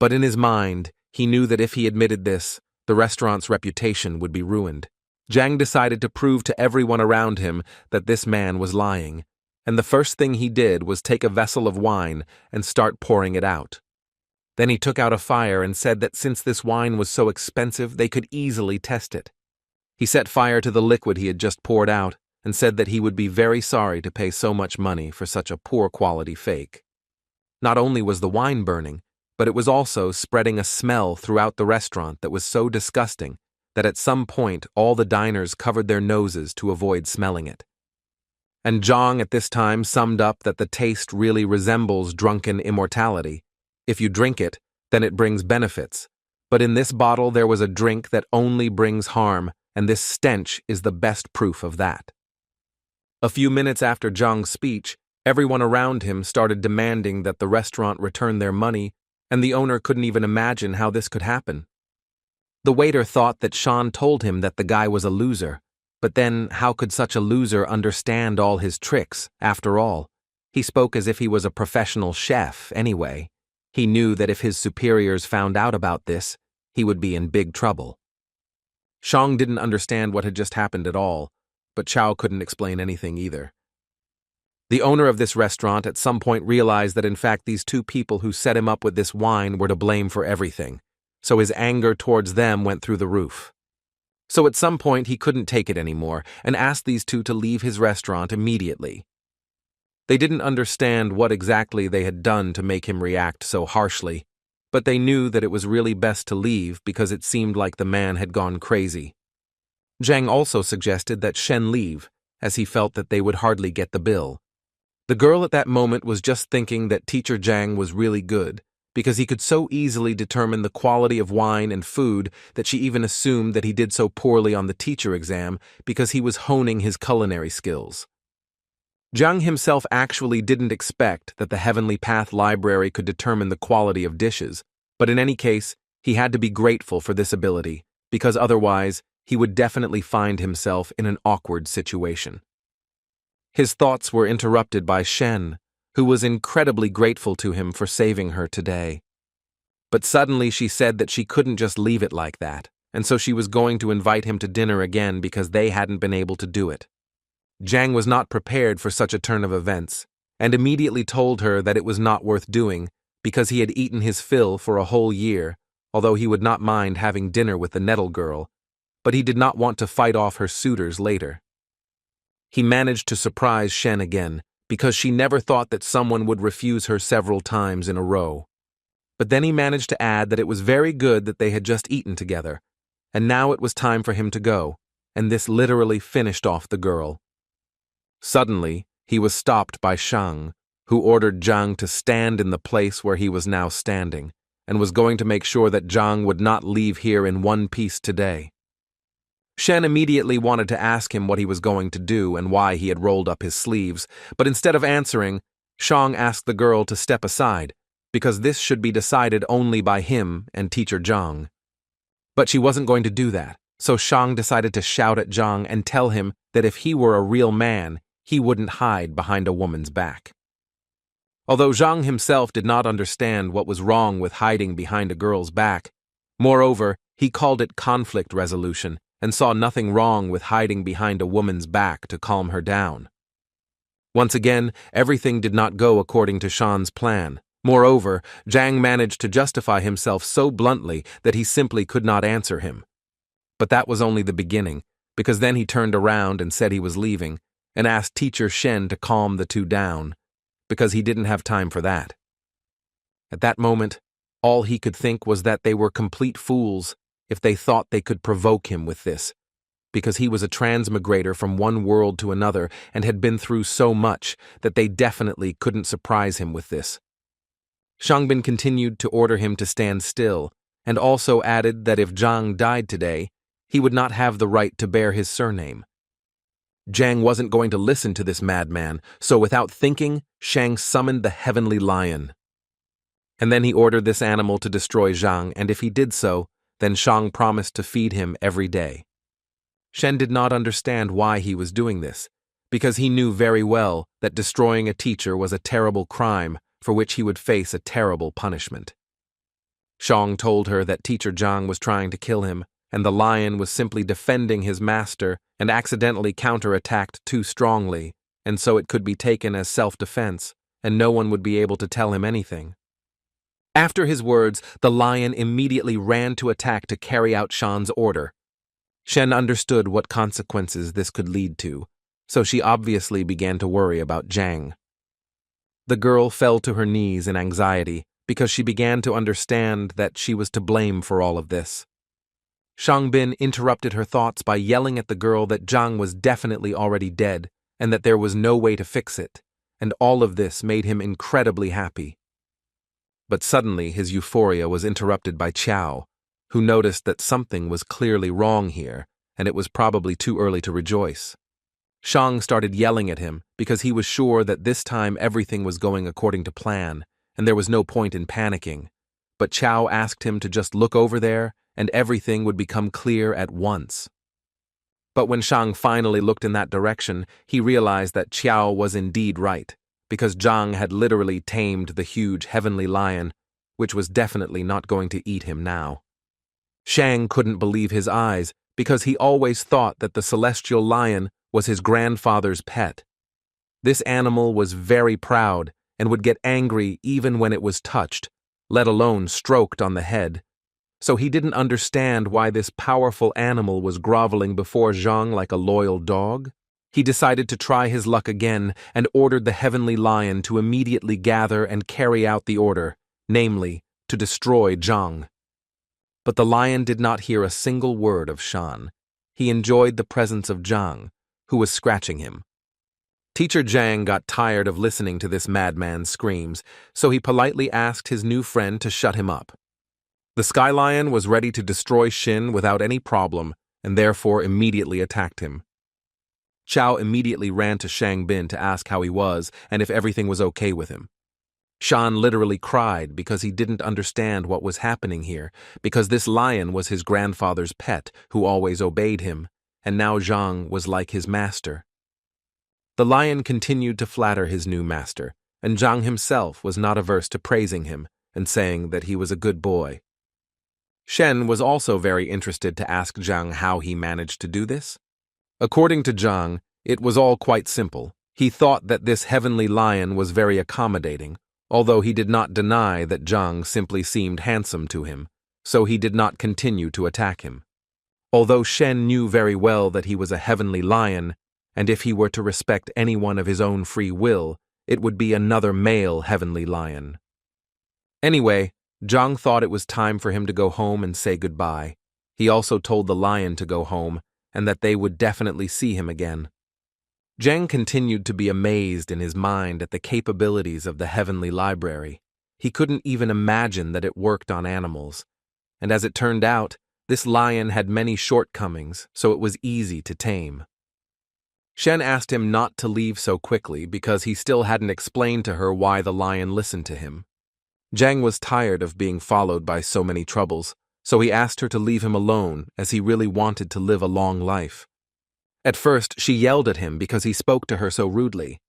But in his mind, he knew that if he admitted this, the restaurant's reputation would be ruined. Zhang decided to prove to everyone around him that this man was lying, and the first thing he did was take a vessel of wine and start pouring it out. Then he took out a fire and said that since this wine was so expensive, they could easily test it. He set fire to the liquid he had just poured out and said that he would be very sorry to pay so much money for such a poor quality fake. Not only was the wine burning, but it was also spreading a smell throughout the restaurant that was so disgusting that at some point all the diners covered their noses to avoid smelling it. And Zhang at this time summed up that the taste really resembles drunken immortality. If you drink it, then it brings benefits. But in this bottle there was a drink that only brings harm, and this stench is the best proof of that. A few minutes after Zhang's speech, everyone around him started demanding that the restaurant return their money, and the owner couldn't even imagine how this could happen. The waiter thought that Shan told him that the guy was a loser, but then how could such a loser understand all his tricks, after all? He spoke as if he was a professional chef, anyway. He knew that if his superiors found out about this, he would be in big trouble. Shang didn't understand what had just happened at all, but Chao couldn't explain anything either. The owner of this restaurant at some point realized that in fact these two people who set him up with this wine were to blame for everything, so his anger towards them went through the roof. So at some point he couldn't take it anymore and asked these two to leave his restaurant immediately. They didn't understand what exactly they had done to make him react so harshly, but they knew that it was really best to leave because it seemed like the man had gone crazy. Zhang also suggested that Shen leave, as he felt that they would hardly get the bill. The girl at that moment was just thinking that Teacher Zhang was really good, because he could so easily determine the quality of wine and food that she even assumed that he did so poorly on the teacher exam because he was honing his culinary skills. Zhang himself actually didn't expect that the Heavenly Path Library could determine the quality of dishes, but in any case, he had to be grateful for this ability, because otherwise, he would definitely find himself in an awkward situation. His thoughts were interrupted by Shen, who was incredibly grateful to him for saving her today. But suddenly she said that she couldn't just leave it like that, and so she was going to invite him to dinner again because they hadn't been able to do it. Zhang was not prepared for such a turn of events, and immediately told her that it was not worth doing because he had eaten his fill for a whole year, although he would not mind having dinner with the nettle girl, but he did not want to fight off her suitors later. He managed to surprise Shen again, because she never thought that someone would refuse her several times in a row. But then he managed to add that it was very good that they had just eaten together, and now it was time for him to go, and this literally finished off the girl. Suddenly, he was stopped by Shang, who ordered Zhang to stand in the place where he was now standing, and was going to make sure that Zhang would not leave here in one piece today. Shen immediately wanted to ask him what he was going to do and why he had rolled up his sleeves, but instead of answering, Shang asked the girl to step aside, because this should be decided only by him and teacher Zhang. But she wasn't going to do that, so Shang decided to shout at Zhang and tell him that if he were a real man, he wouldn't hide behind a woman's back. Although Zhang himself did not understand what was wrong with hiding behind a girl's back, moreover, he called it conflict resolution and saw nothing wrong with hiding behind a woman's back to calm her down. Once again, everything did not go according to Shan's plan. Moreover, Zhang managed to justify himself so bluntly that he simply could not answer him. But that was only the beginning, because then he turned around and said he was leaving, and asked teacher Shen to calm the two down, because he didn't have time for that. At that moment, all he could think was that they were complete fools if they thought they could provoke him with this, because he was a transmigrator from one world to another and had been through so much that they definitely couldn't surprise him with this. Shangbin continued to order him to stand still, and also added that if Zhang died today, he would not have the right to bear his surname. Zhang wasn't going to listen to this madman, so without thinking, Shang summoned the heavenly lion. And then he ordered this animal to destroy Zhang, and if he did so, then Shang promised to feed him every day. Shen did not understand why he was doing this, because he knew very well that destroying a teacher was a terrible crime for which he would face a terrible punishment. Shang told her that teacher Zhang was trying to kill him, and the lion was simply defending his master and accidentally counterattacked too strongly, and so it could be taken as self-defense, and no one would be able to tell him anything. After his words, the lion immediately ran to attack to carry out Shan's order. Shen understood what consequences this could lead to, so she obviously began to worry about Zhang. The girl fell to her knees in anxiety because she began to understand that she was to blame for all of this. Shangbin interrupted her thoughts by yelling at the girl that Zhang was definitely already dead and that there was no way to fix it, and all of this made him incredibly happy. But suddenly his euphoria was interrupted by Qiao, who noticed that something was clearly wrong here, and it was probably too early to rejoice. Shang started yelling at him because he was sure that this time everything was going according to plan, and there was no point in panicking. But Qiao asked him to just look over there, and everything would become clear at once. But when Shang finally looked in that direction, he realized that Qiao was indeed right, because Zhang had literally tamed the huge heavenly lion, which was definitely not going to eat him now. Shang couldn't believe his eyes, because he always thought that the celestial lion was his grandfather's pet. This animal was very proud and would get angry even when it was touched, let alone stroked on the head. So he didn't understand why this powerful animal was groveling before Zhang like a loyal dog. He decided to try his luck again and ordered the heavenly lion to immediately gather and carry out the order, namely, to destroy Zhang. But the lion did not hear a single word of Shan. He enjoyed the presence of Zhang, who was scratching him. Teacher Zhang got tired of listening to this madman's screams, so he politely asked his new friend to shut him up. The Sky Lion was ready to destroy Shin without any problem, and therefore immediately attacked him. Qiao immediately ran to Shangbin to ask how he was and if everything was okay with him. Shan literally cried because he didn't understand what was happening here, because this lion was his grandfather's pet who always obeyed him, and now Zhang was like his master. The lion continued to flatter his new master, and Zhang himself was not averse to praising him and saying that he was a good boy. Shen was also very interested to ask Zhang how he managed to do this. According to Zhang, it was all quite simple. He thought that this heavenly lion was very accommodating, although he did not deny that Zhang simply seemed handsome to him, so he did not continue to attack him. Although Shen knew very well that he was a heavenly lion, and if he were to respect anyone of his own free will, it would be another male heavenly lion. Anyway, Zhang thought it was time for him to go home and say goodbye. He also told the lion to go home, and that they would definitely see him again. Zhang continued to be amazed in his mind at the capabilities of the heavenly library. He couldn't even imagine that it worked on animals. And as it turned out, this lion had many shortcomings, so it was easy to tame. Shen asked him not to leave so quickly because he still hadn't explained to her why the lion listened to him. Zhang was tired of being followed by so many troubles, so he asked her to leave him alone as he really wanted to live a long life. At first, she yelled at him because he spoke to her so rudely,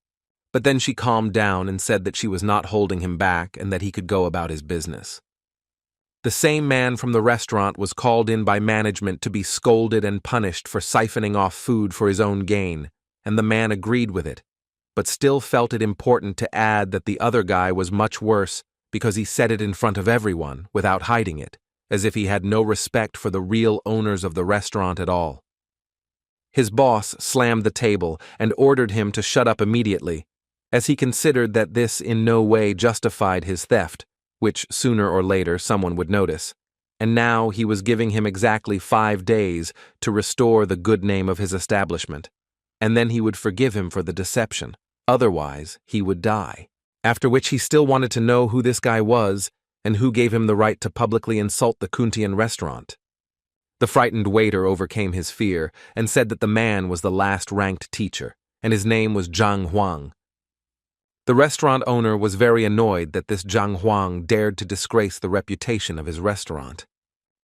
but then she calmed down and said that she was not holding him back and that he could go about his business. The same man from the restaurant was called in by management to be scolded and punished for siphoning off food for his own gain, and the man agreed with it, but still felt it important to add that the other guy was much worse because he said it in front of everyone without hiding it, as if he had no respect for the real owners of the restaurant at all. His boss slammed the table and ordered him to shut up immediately, as he considered that this in no way justified his theft, which sooner or later someone would notice, and now he was giving him exactly 5 days to restore the good name of his establishment, and then he would forgive him for the deception, otherwise he would die. After which he still wanted to know who this guy was and who gave him the right to publicly insult the Kuntian restaurant. The frightened waiter overcame his fear and said that the man was the last-ranked teacher, and his name was Zhang Huang. The restaurant owner was very annoyed that this Zhang Huang dared to disgrace the reputation of his restaurant.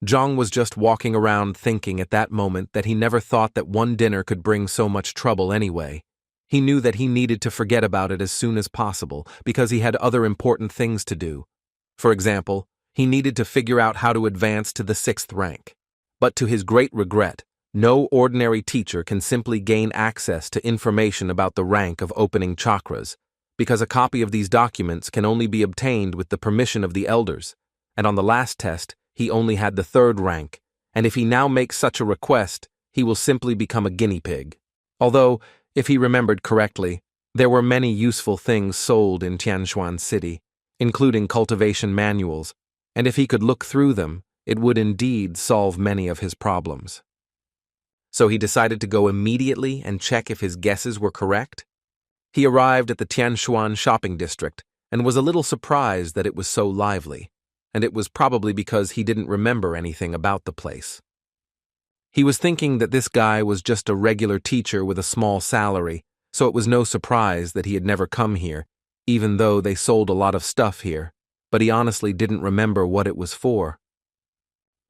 Zhang was just walking around thinking at that moment that he never thought that one dinner could bring so much trouble anyway. He knew that he needed to forget about it as soon as possible because he had other important things to do. For example, he needed to figure out how to advance to the 6th rank. But to his great regret, no ordinary teacher can simply gain access to information about the rank of opening chakras, because a copy of these documents can only be obtained with the permission of the elders, and on the last test, he only had the 3rd rank, and if he now makes such a request, he will simply become a guinea pig. Although, if he remembered correctly, there were many useful things sold in Tianshuan City, including cultivation manuals, and if he could look through them, it would indeed solve many of his problems. So he decided to go immediately and check if his guesses were correct. He arrived at the Tianshuan shopping district and was a little surprised that it was so lively, and it was probably because he didn't remember anything about the place. He was thinking that this guy was just a regular teacher with a small salary, so it was no surprise that he had never come here, even though they sold a lot of stuff here, but he honestly didn't remember what it was for.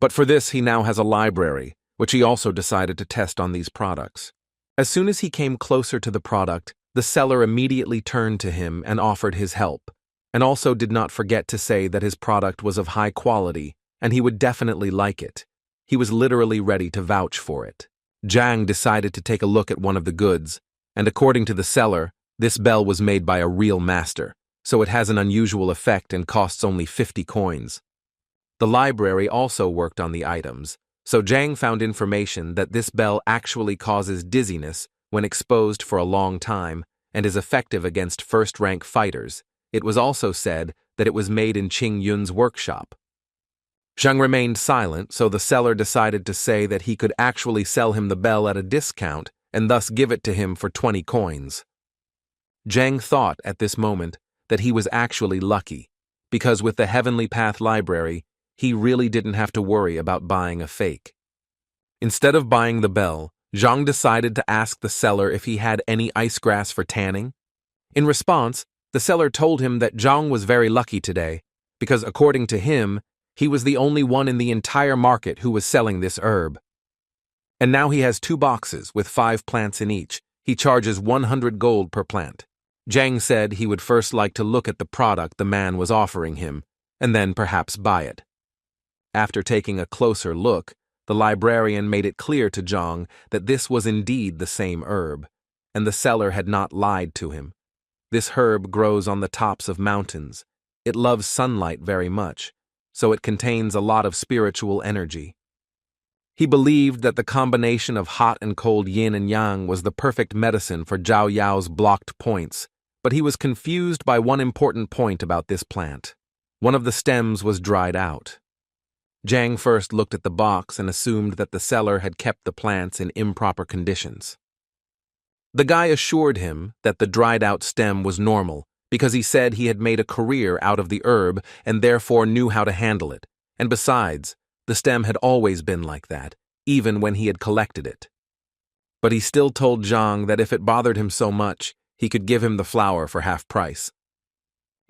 But for this, he now has a library, which he also decided to test on these products. As soon as he came closer to the product, the seller immediately turned to him and offered his help, and also did not forget to say that his product was of high quality, and he would definitely like it. He was literally ready to vouch for it. Zhang decided to take a look at one of the goods, and according to the seller, this bell was made by a real master, so it has an unusual effect and costs only 50 coins. The library also worked on the items, so Zhang found information that this bell actually causes dizziness when exposed for a long time and is effective against first-rank fighters. It was also said that it was made in Qing Yun's workshop. Zhang remained silent, so the seller decided to say that he could actually sell him the bell at a discount and thus give it to him for 20 coins. Zhang thought at this moment that he was actually lucky, because with the Heavenly Path Library, he really didn't have to worry about buying a fake. Instead of buying the bell, Zhang decided to ask the seller if he had any ice grass for tanning. In response, the seller told him that Zhang was very lucky today, because according to him, he was the only one in the entire market who was selling this herb. And now he has 2 boxes with 5 plants in each. He charges 100 gold per plant. Zhang said he would first like to look at the product the man was offering him, and then perhaps buy it. After taking a closer look, the librarian made it clear to Zhang that this was indeed the same herb, and the seller had not lied to him. This herb grows on the tops of mountains, It loves sunlight very much, so it contains a lot of spiritual energy. He believed that the combination of hot and cold yin and yang was the perfect medicine for Zhao Yao's blocked points, but he was confused by one important point about this plant. One of the stems was dried out. Zhang first looked at the box and assumed that the seller had kept the plants in improper conditions. The guy assured him that the dried-out stem was normal because he said he had made a career out of the herb and therefore knew how to handle it, and besides, the stem had always been like that, even when he had collected it. But he still told Zhang that if it bothered him so much, he could give him the flower for half price.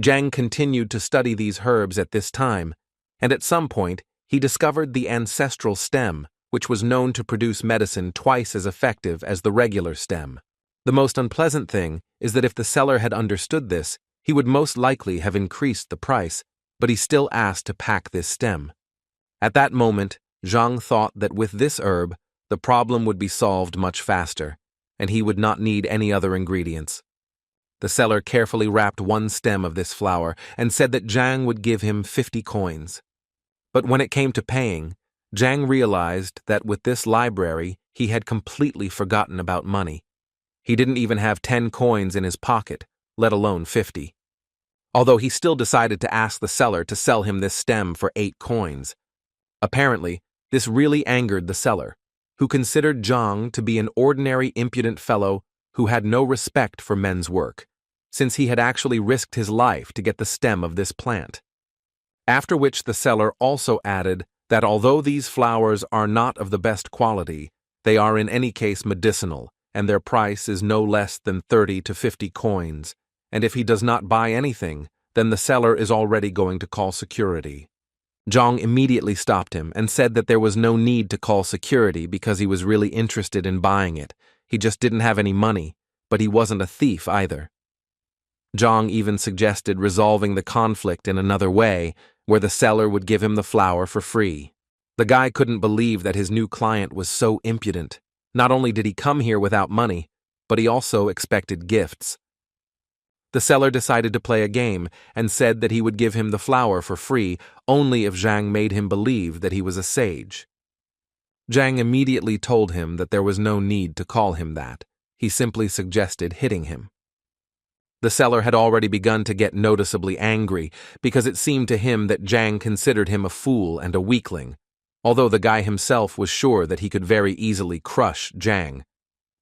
Zhang continued to study these herbs at this time, and at some point, he discovered the ancestral stem, which was known to produce medicine twice as effective as the regular stem. The most unpleasant thing is that if the seller had understood this, he would most likely have increased the price, but he still asked to pack this stem. At that moment, Zhang thought that with this herb, the problem would be solved much faster, and he would not need any other ingredients. The seller carefully wrapped one stem of this flower and said that Zhang would give him 50 coins. But when it came to paying, Zhang realized that with this library, he had completely forgotten about money. He didn't even have 10 coins in his pocket, let alone 50. Although he still decided to ask the seller to sell him this stem for 8 coins. Apparently, this really angered the seller, who considered Zhang to be an ordinary impudent fellow who had no respect for men's work, since he had actually risked his life to get the stem of this plant. After which the seller also added that although these flowers are not of the best quality, they are in any case medicinal, and their price is no less than 30 to 50 coins, and if he does not buy anything, then the seller is already going to call security. Zhang immediately stopped him and said that there was no need to call security because he was really interested in buying it. He just didn't have any money, but he wasn't a thief either. Zhang even suggested resolving the conflict in another way, where the seller would give him the flower for free. The guy couldn't believe that his new client was so impudent. Not only did he come here without money, but he also expected gifts. The seller decided to play a game and said that he would give him the flower for free only if Zhang made him believe that he was a sage. Zhang immediately told him that there was no need to call him that. He simply suggested hitting him. The seller had already begun to get noticeably angry because it seemed to him that Zhang considered him a fool and a weakling, although the guy himself was sure that he could very easily crush Zhang.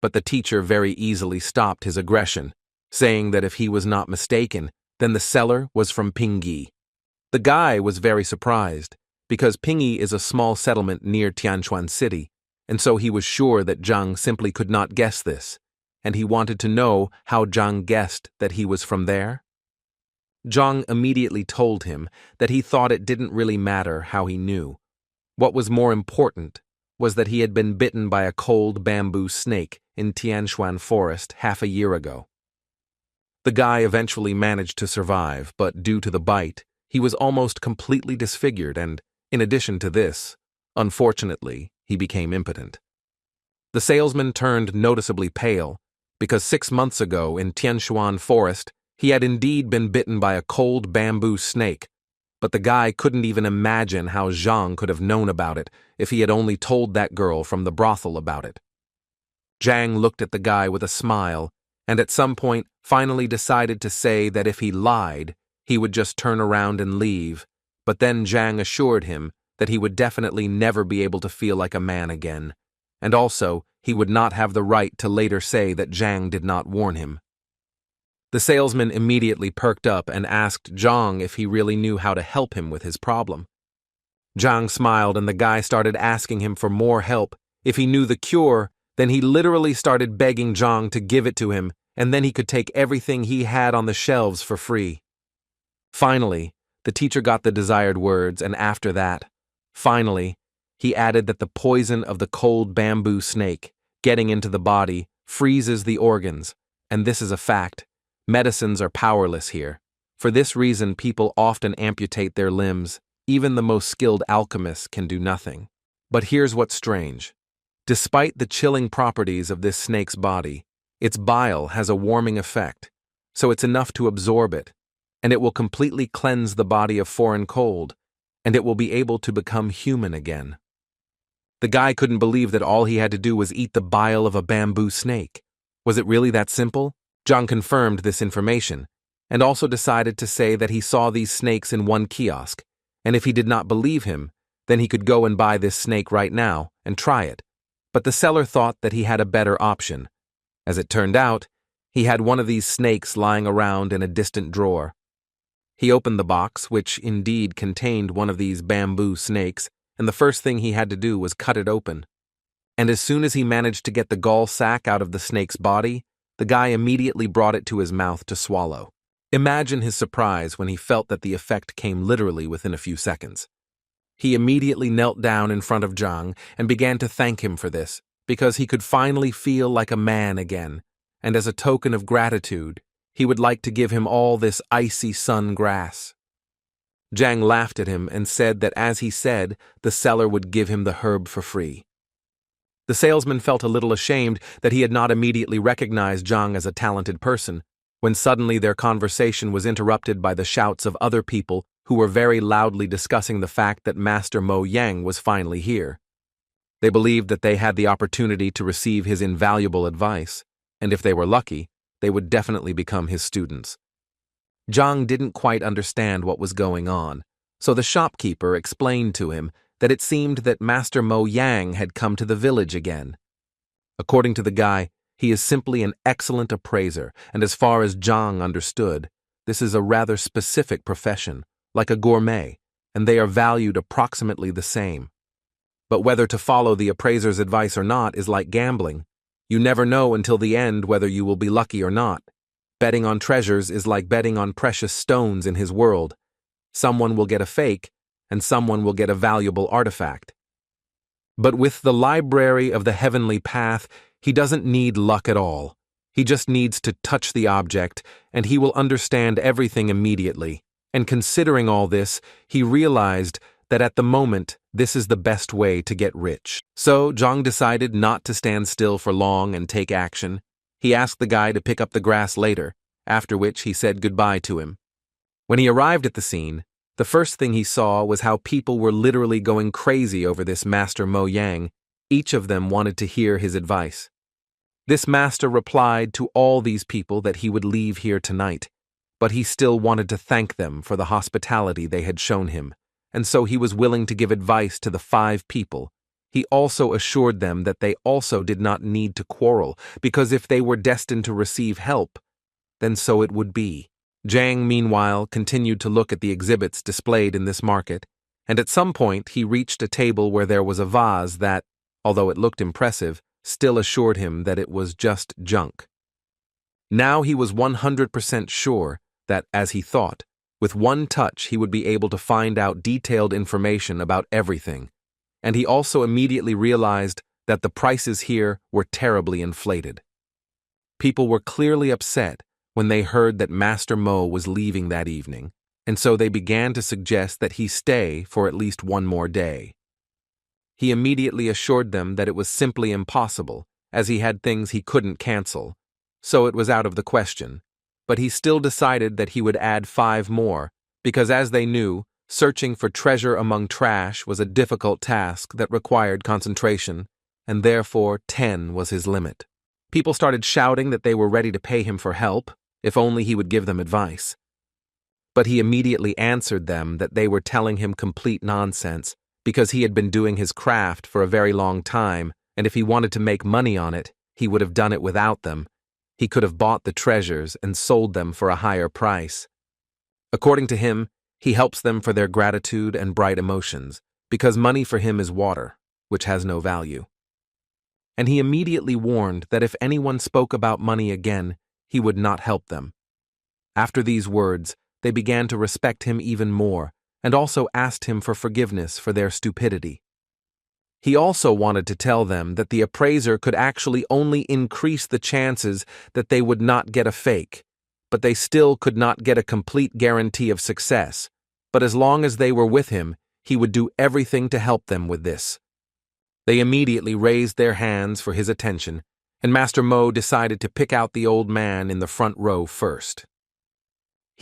But the teacher very easily stopped his aggression, saying that if he was not mistaken, then the seller was from Pingyi. The guy was very surprised, because Pingyi is a small settlement near Tianquan City, and so he was sure that Zhang simply could not guess this, and he wanted to know how Zhang guessed that he was from there. Zhang immediately told him that he thought it didn't really matter how he knew. What was more important was that he had been bitten by a cold bamboo snake in Tianquan Forest half a year ago. The guy eventually managed to survive, but due to the bite, he was almost completely disfigured and, in addition to this, unfortunately, he became impotent. The salesman turned noticeably pale, because 6 months ago in Tianquan Forest, he had indeed been bitten by a cold bamboo snake, but the guy couldn't even imagine how Zhang could have known about it if he had only told that girl from the brothel about it. Zhang looked at the guy with a smile, and at some point finally decided to say that if he lied, he would just turn around and leave, but then Zhang assured him that he would definitely never be able to feel like a man again, and also he would not have the right to later say that Zhang did not warn him. The salesman immediately perked up and asked Zhang if he really knew how to help him with his problem. Zhang smiled and the guy started asking him for more help. If he knew the cure, then he literally started begging Zhang to give it to him, and then he could take everything he had on the shelves for free. Finally, the teacher got the desired words, and after that, finally, he added that the poison of the cold bamboo snake, getting into the body, freezes the organs, and this is a fact. Medicines are powerless here. For this reason, people often amputate their limbs. Even the most skilled alchemists can do nothing. But here's what's strange. Despite the chilling properties of this snake's body, its bile has a warming effect, so it's enough to absorb it. and it will completely cleanse the body of foreign cold, and it will be able to become human again. The guy couldn't believe that all he had to do was eat the bile of a bamboo snake. Was it really that simple? Zhang confirmed this information, and also decided to say that he saw these snakes in one kiosk, and if he did not believe him, then he could go and buy this snake right now and try it. But the seller thought that he had a better option. As it turned out, he had one of these snakes lying around in a distant drawer. He opened the box, which indeed contained one of these bamboo snakes, and the first thing he had to do was cut it open. And as soon as he managed to get the gall sac out of the snake's body, the guy immediately brought it to his mouth to swallow. Imagine his surprise when he felt that the effect came literally within a few seconds. He immediately knelt down in front of Zhang and began to thank him for this, because he could finally feel like a man again, and as a token of gratitude, he would like to give him all this icy sun grass. Zhang laughed at him and said that as he said, the seller would give him the herb for free. The salesman felt a little ashamed that he had not immediately recognized Zhang as a talented person, when suddenly their conversation was interrupted by the shouts of other people who were very loudly discussing the fact that Master Mo Yang was finally here. They believed that they had the opportunity to receive his invaluable advice, and if they were lucky, they would definitely become his students. Zhang didn't quite understand what was going on, so the shopkeeper explained to him that it seemed that Master Mo Yang had come to the village again. According to the guy, he is simply an excellent appraiser, and as far as Zhang understood, this is a rather specific profession, like a gourmet, and they are valued approximately the same. But whether to follow the appraiser's advice or not is like gambling. You never know until the end whether you will be lucky or not. Betting on treasures is like betting on precious stones in his world. Someone will get a fake, and someone will get a valuable artifact. But with the Library of the Heavenly Path, he doesn't need luck at all. He just needs to touch the object, and he will understand everything immediately. And considering all this, he realized that at the moment, this is the best way to get rich. So Zhang decided not to stand still for long and take action. He asked the guy to pick up the grass later, after which he said goodbye to him. When he arrived at the scene, the first thing he saw was how people were literally going crazy over this Master Mo Yang. Each of them wanted to hear his advice. This master replied to all these people that he would leave here tonight, but he still wanted to thank them for the hospitality they had shown him, and so he was willing to give advice to the 5 people. He also assured them that they also did not need to quarrel, because if they were destined to receive help, then so it would be. Zhang, meanwhile, continued to look at the exhibits displayed in this market, and at some point he reached a table where there was a vase that, although it looked impressive, still assured him that it was just junk. Now he was 100% sure that, as he thought, with one touch he would be able to find out detailed information about everything, and he also immediately realized that the prices here were terribly inflated. People were clearly upset when they heard that Master Mo was leaving that evening, and so they began to suggest that he stay for at least one more day. He immediately assured them that it was simply impossible, as he had things he couldn't cancel, so it was out of the question. But he still decided that he would add 5 more, because as they knew, searching for treasure among trash was a difficult task that required concentration, and therefore 10 was his limit. People started shouting that they were ready to pay him for help, if only he would give them advice. But he immediately answered them that they were telling him complete nonsense, because he had been doing his craft for a very long time, and if he wanted to make money on it, he would have done it without them. He could have bought the treasures and sold them for a higher price. According to him, he helps them for their gratitude and bright emotions, because money for him is water, which has no value. And he immediately warned that if anyone spoke about money again, he would not help them. After these words, they began to respect him even more, and also asked him for forgiveness for their stupidity. He also wanted to tell them that the appraiser could actually only increase the chances that they would not get a fake, but they still could not get a complete guarantee of success. But as long as they were with him, he would do everything to help them with this. They immediately raised their hands for his attention, and Master Mo decided to pick out the old man in the front row first.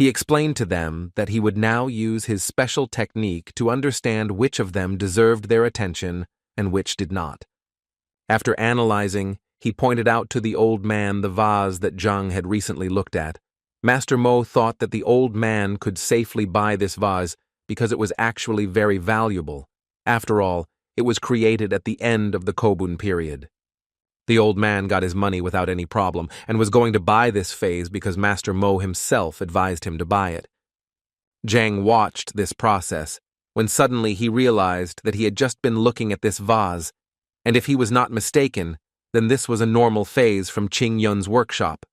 He explained to them that he would now use his special technique to understand which of them deserved their attention and which did not. After analyzing, he pointed out to the old man the vase that Zhang had recently looked at. Master Mo thought that the old man could safely buy this vase because it was actually very valuable. After all, it was created at the end of the Kobun period. The old man got his money without any problem and was going to buy this vase because Master Mo himself advised him to buy it. Zhang watched this process when suddenly he realized that he had just been looking at this vase, and if he was not mistaken, then this was a normal vase from Qing Yun's workshop.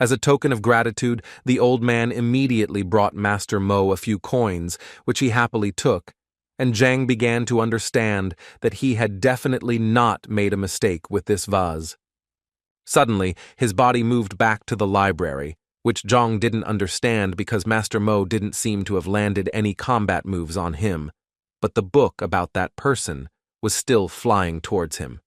As a token of gratitude, the old man immediately brought Master Mo a few coins, which he happily took, and Zhang began to understand that he had definitely not made a mistake with this vase. Suddenly, his body moved back to the library, which Zhang didn't understand because Master Mo didn't seem to have landed any combat moves on him, but the book about that person was still flying towards him.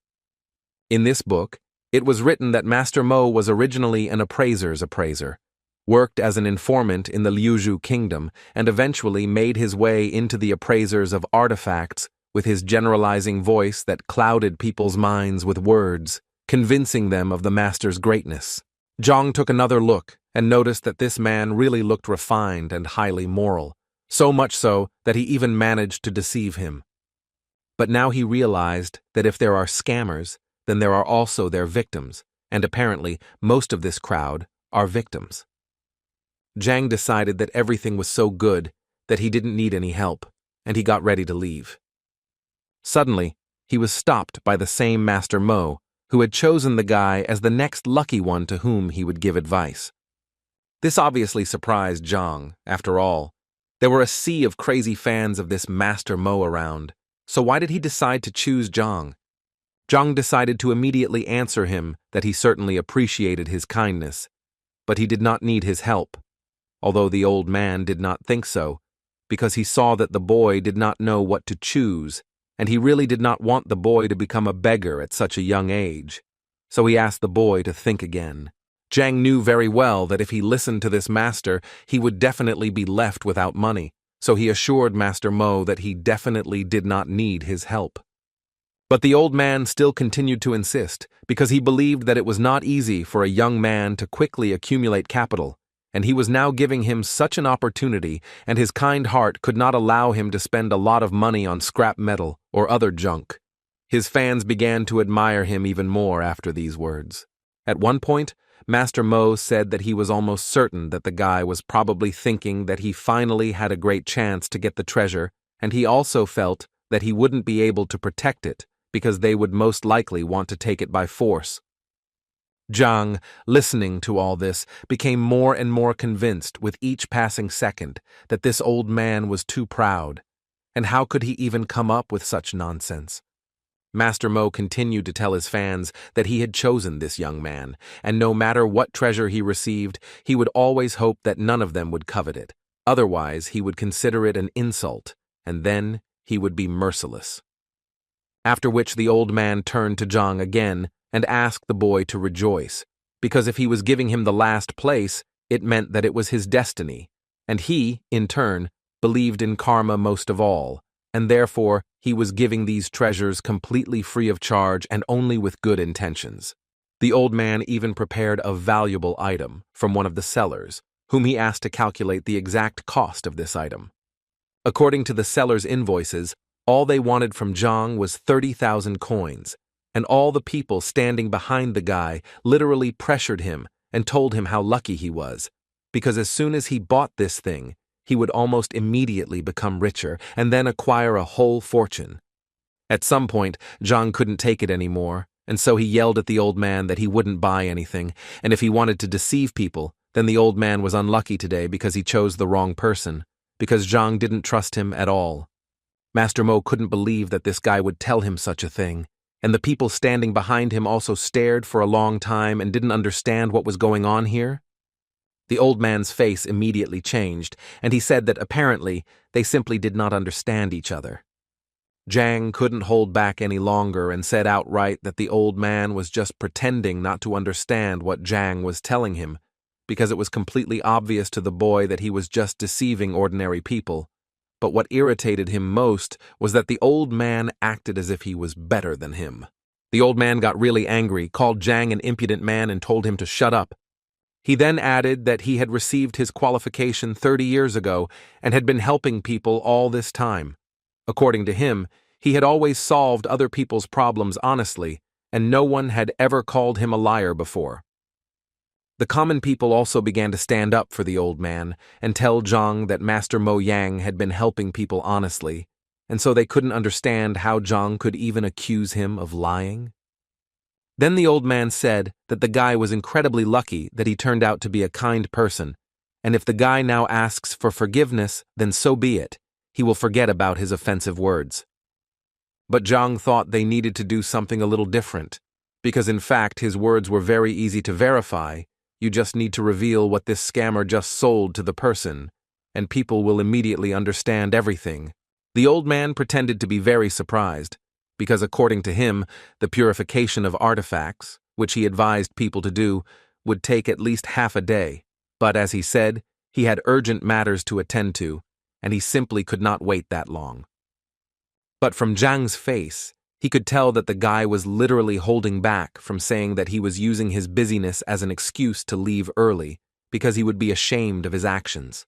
In this book, it was written that Master Mo was originally an appraiser's appraiser, worked as an informant in the Liuzhu kingdom, and eventually made his way into the appraisers of artifacts with his generalizing voice that clouded people's minds with words, convincing them of the master's greatness. Zhang took another look and noticed that this man really looked refined and highly moral, so much so that he even managed to deceive him. But now he realized that if there are scammers, then there are also their victims, and apparently most of this crowd are victims. Zhang decided that everything was so good that he didn't need any help, and he got ready to leave. Suddenly, he was stopped by the same Master Mo, who had chosen the guy as the next lucky one to whom he would give advice. This obviously surprised Zhang. After all, there were a sea of crazy fans of this Master Mo around, so why did he decide to choose Zhang? Zhang decided to immediately answer him that he certainly appreciated his kindness, but he did not need his help, although the old man did not think so, because he saw that the boy did not know what to choose, and he really did not want the boy to become a beggar at such a young age. So he asked the boy to think again. Zhang knew very well that if he listened to this master, he would definitely be left without money, so he assured Master Mo that he definitely did not need his help. But the old man still continued to insist, because he believed that it was not easy for a young man to quickly accumulate capital, and he was now giving him such an opportunity, and his kind heart could not allow him to spend a lot of money on scrap metal or other junk. His fans began to admire him even more after these words. At one point, Master Mo said that he was almost certain that the guy was probably thinking that he finally had a great chance to get the treasure, and he also felt that he wouldn't be able to protect it because they would most likely want to take it by force. Zhang, listening to all this, became more and more convinced with each passing second that this old man was too proud, and how could he even come up with such nonsense? Master Mo continued to tell his fans that he had chosen this young man, and no matter what treasure he received, he would always hope that none of them would covet it. Otherwise, he would consider it an insult, and then he would be merciless. After which the old man turned to Zhang again and asked the boy to rejoice, because if he was giving him the last place, it meant that it was his destiny, and he, in turn, believed in karma most of all, and therefore he was giving these treasures completely free of charge and only with good intentions. The old man even prepared a valuable item from one of the sellers, whom he asked to calculate the exact cost of this item. According to the seller's invoices, all they wanted from Zhang was 30,000 coins, and all the people standing behind the guy literally pressured him and told him how lucky he was, because as soon as he bought this thing, he would almost immediately become richer and then acquire a whole fortune. At some point, Zhang couldn't take it anymore, and so he yelled at the old man that he wouldn't buy anything, and if he wanted to deceive people, then the old man was unlucky today because he chose the wrong person, because Zhang didn't trust him at all. Master Mo couldn't believe that this guy would tell him such a thing, and the people standing behind him also stared for a long time and didn't understand what was going on here. The old man's face immediately changed, and he said that apparently they simply did not understand each other. Zhang couldn't hold back any longer and said outright that the old man was just pretending not to understand what Zhang was telling him, because it was completely obvious to the boy that he was just deceiving ordinary people. But what irritated him most was that the old man acted as if he was better than him. The old man got really angry, called Zhang an impudent man, and told him to shut up. He then added that he had received his qualification 30 years ago and had been helping people all this time. According to him, he had always solved other people's problems honestly, and no one had ever called him a liar before. The common people also began to stand up for the old man and tell Zhang that Master Mo Yang had been helping people honestly, and so they couldn't understand how Zhang could even accuse him of lying. Then the old man said that the guy was incredibly lucky that he turned out to be a kind person, and if the guy now asks for forgiveness, then so be it. He will forget about his offensive words. But Zhang thought they needed to do something a little different, because in fact his words were very easy to verify. You just need to reveal what this scammer just sold to the person, and people will immediately understand everything. The old man pretended to be very surprised, because according to him, the purification of artifacts, which he advised people to do, would take at least half a day. But as he said, he had urgent matters to attend to, and he simply could not wait that long. But from Zhang's face, he could tell that the guy was literally holding back from saying that he was using his busyness as an excuse to leave early because he would be ashamed of his actions.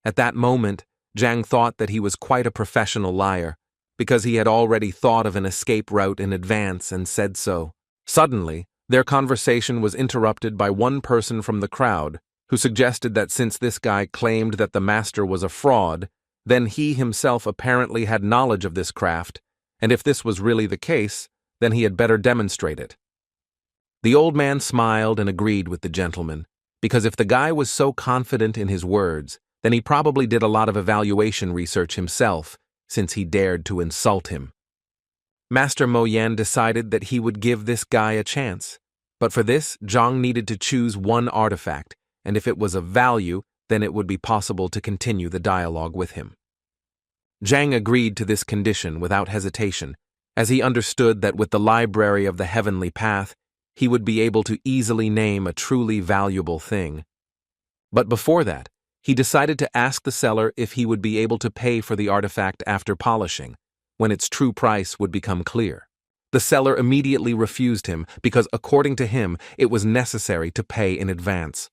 At that moment, Zhang thought that he was quite a professional liar because he had already thought of an escape route in advance and said so. Suddenly, their conversation was interrupted by one person from the crowd who suggested that since this guy claimed that the master was a fraud, then he himself apparently had knowledge of this craft, and if this was really the case, then he had better demonstrate it. The old man smiled and agreed with the gentleman, because if the guy was so confident in his words, then he probably did a lot of evaluation research himself, since he dared to insult him. Master Mo Yan decided that he would give this guy a chance, but for this, Zhang needed to choose one artifact, and if it was of value, then it would be possible to continue the dialogue with him. Zhang agreed to this condition without hesitation, as he understood that with the Library of the Heavenly Path, he would be able to easily name a truly valuable thing. But before that, he decided to ask the seller if he would be able to pay for the artifact after polishing, when its true price would become clear. The seller immediately refused him because, according to him, it was necessary to pay in advance.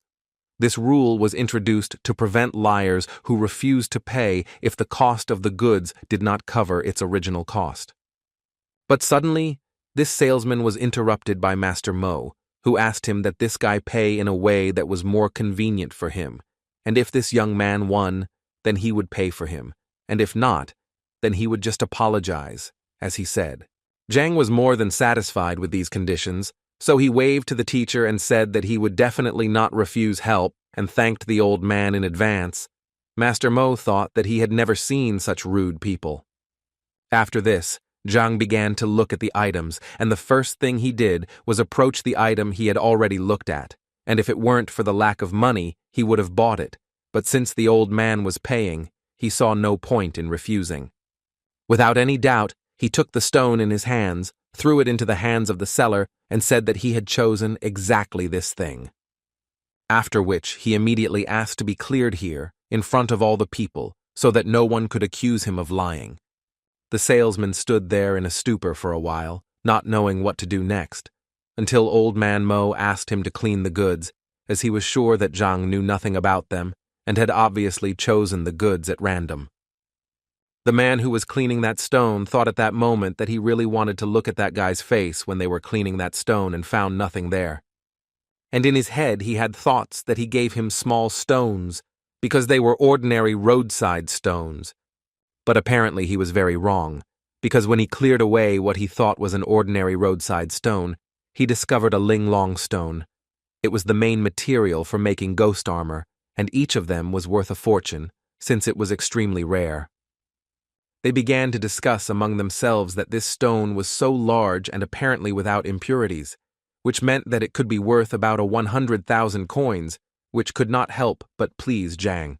This rule was introduced to prevent liars who refused to pay if the cost of the goods did not cover its original cost. But suddenly, this salesman was interrupted by Master Mo, who asked him that this guy pay in a way that was more convenient for him, and if this young man won, then he would pay for him, and if not, then he would just apologize, as he said. Zhang was more than satisfied with these conditions, so he waved to the teacher and said that he would definitely not refuse help and thanked the old man in advance. Master Mo thought that he had never seen such rude people. After this, Zhang began to look at the items, and the first thing he did was approach the item he had already looked at, and if it weren't for the lack of money, he would have bought it, but since the old man was paying, he saw no point in refusing. Without any doubt, he took the stone in his hands, threw it into the hands of the seller, and said that he had chosen exactly this thing. After which, he immediately asked to be cleared here, in front of all the people, so that no one could accuse him of lying. The salesman stood there in a stupor for a while, not knowing what to do next, until Old Man Mo asked him to clean the goods, as he was sure that Zhang knew nothing about them, and had obviously chosen the goods at random. The man who was cleaning that stone thought at that moment that he really wanted to look at that guy's face when they were cleaning that stone and found nothing there. And in his head he had thoughts that he gave him small stones because they were ordinary roadside stones. But apparently he was very wrong, because when he cleared away what he thought was an ordinary roadside stone, he discovered a Linglong stone. It was the main material for making ghost armor, and each of them was worth a fortune, since it was extremely rare. They began to discuss among themselves that this stone was so large and apparently without impurities, which meant that it could be worth about 100,000 coins, which could not help but please Zhang.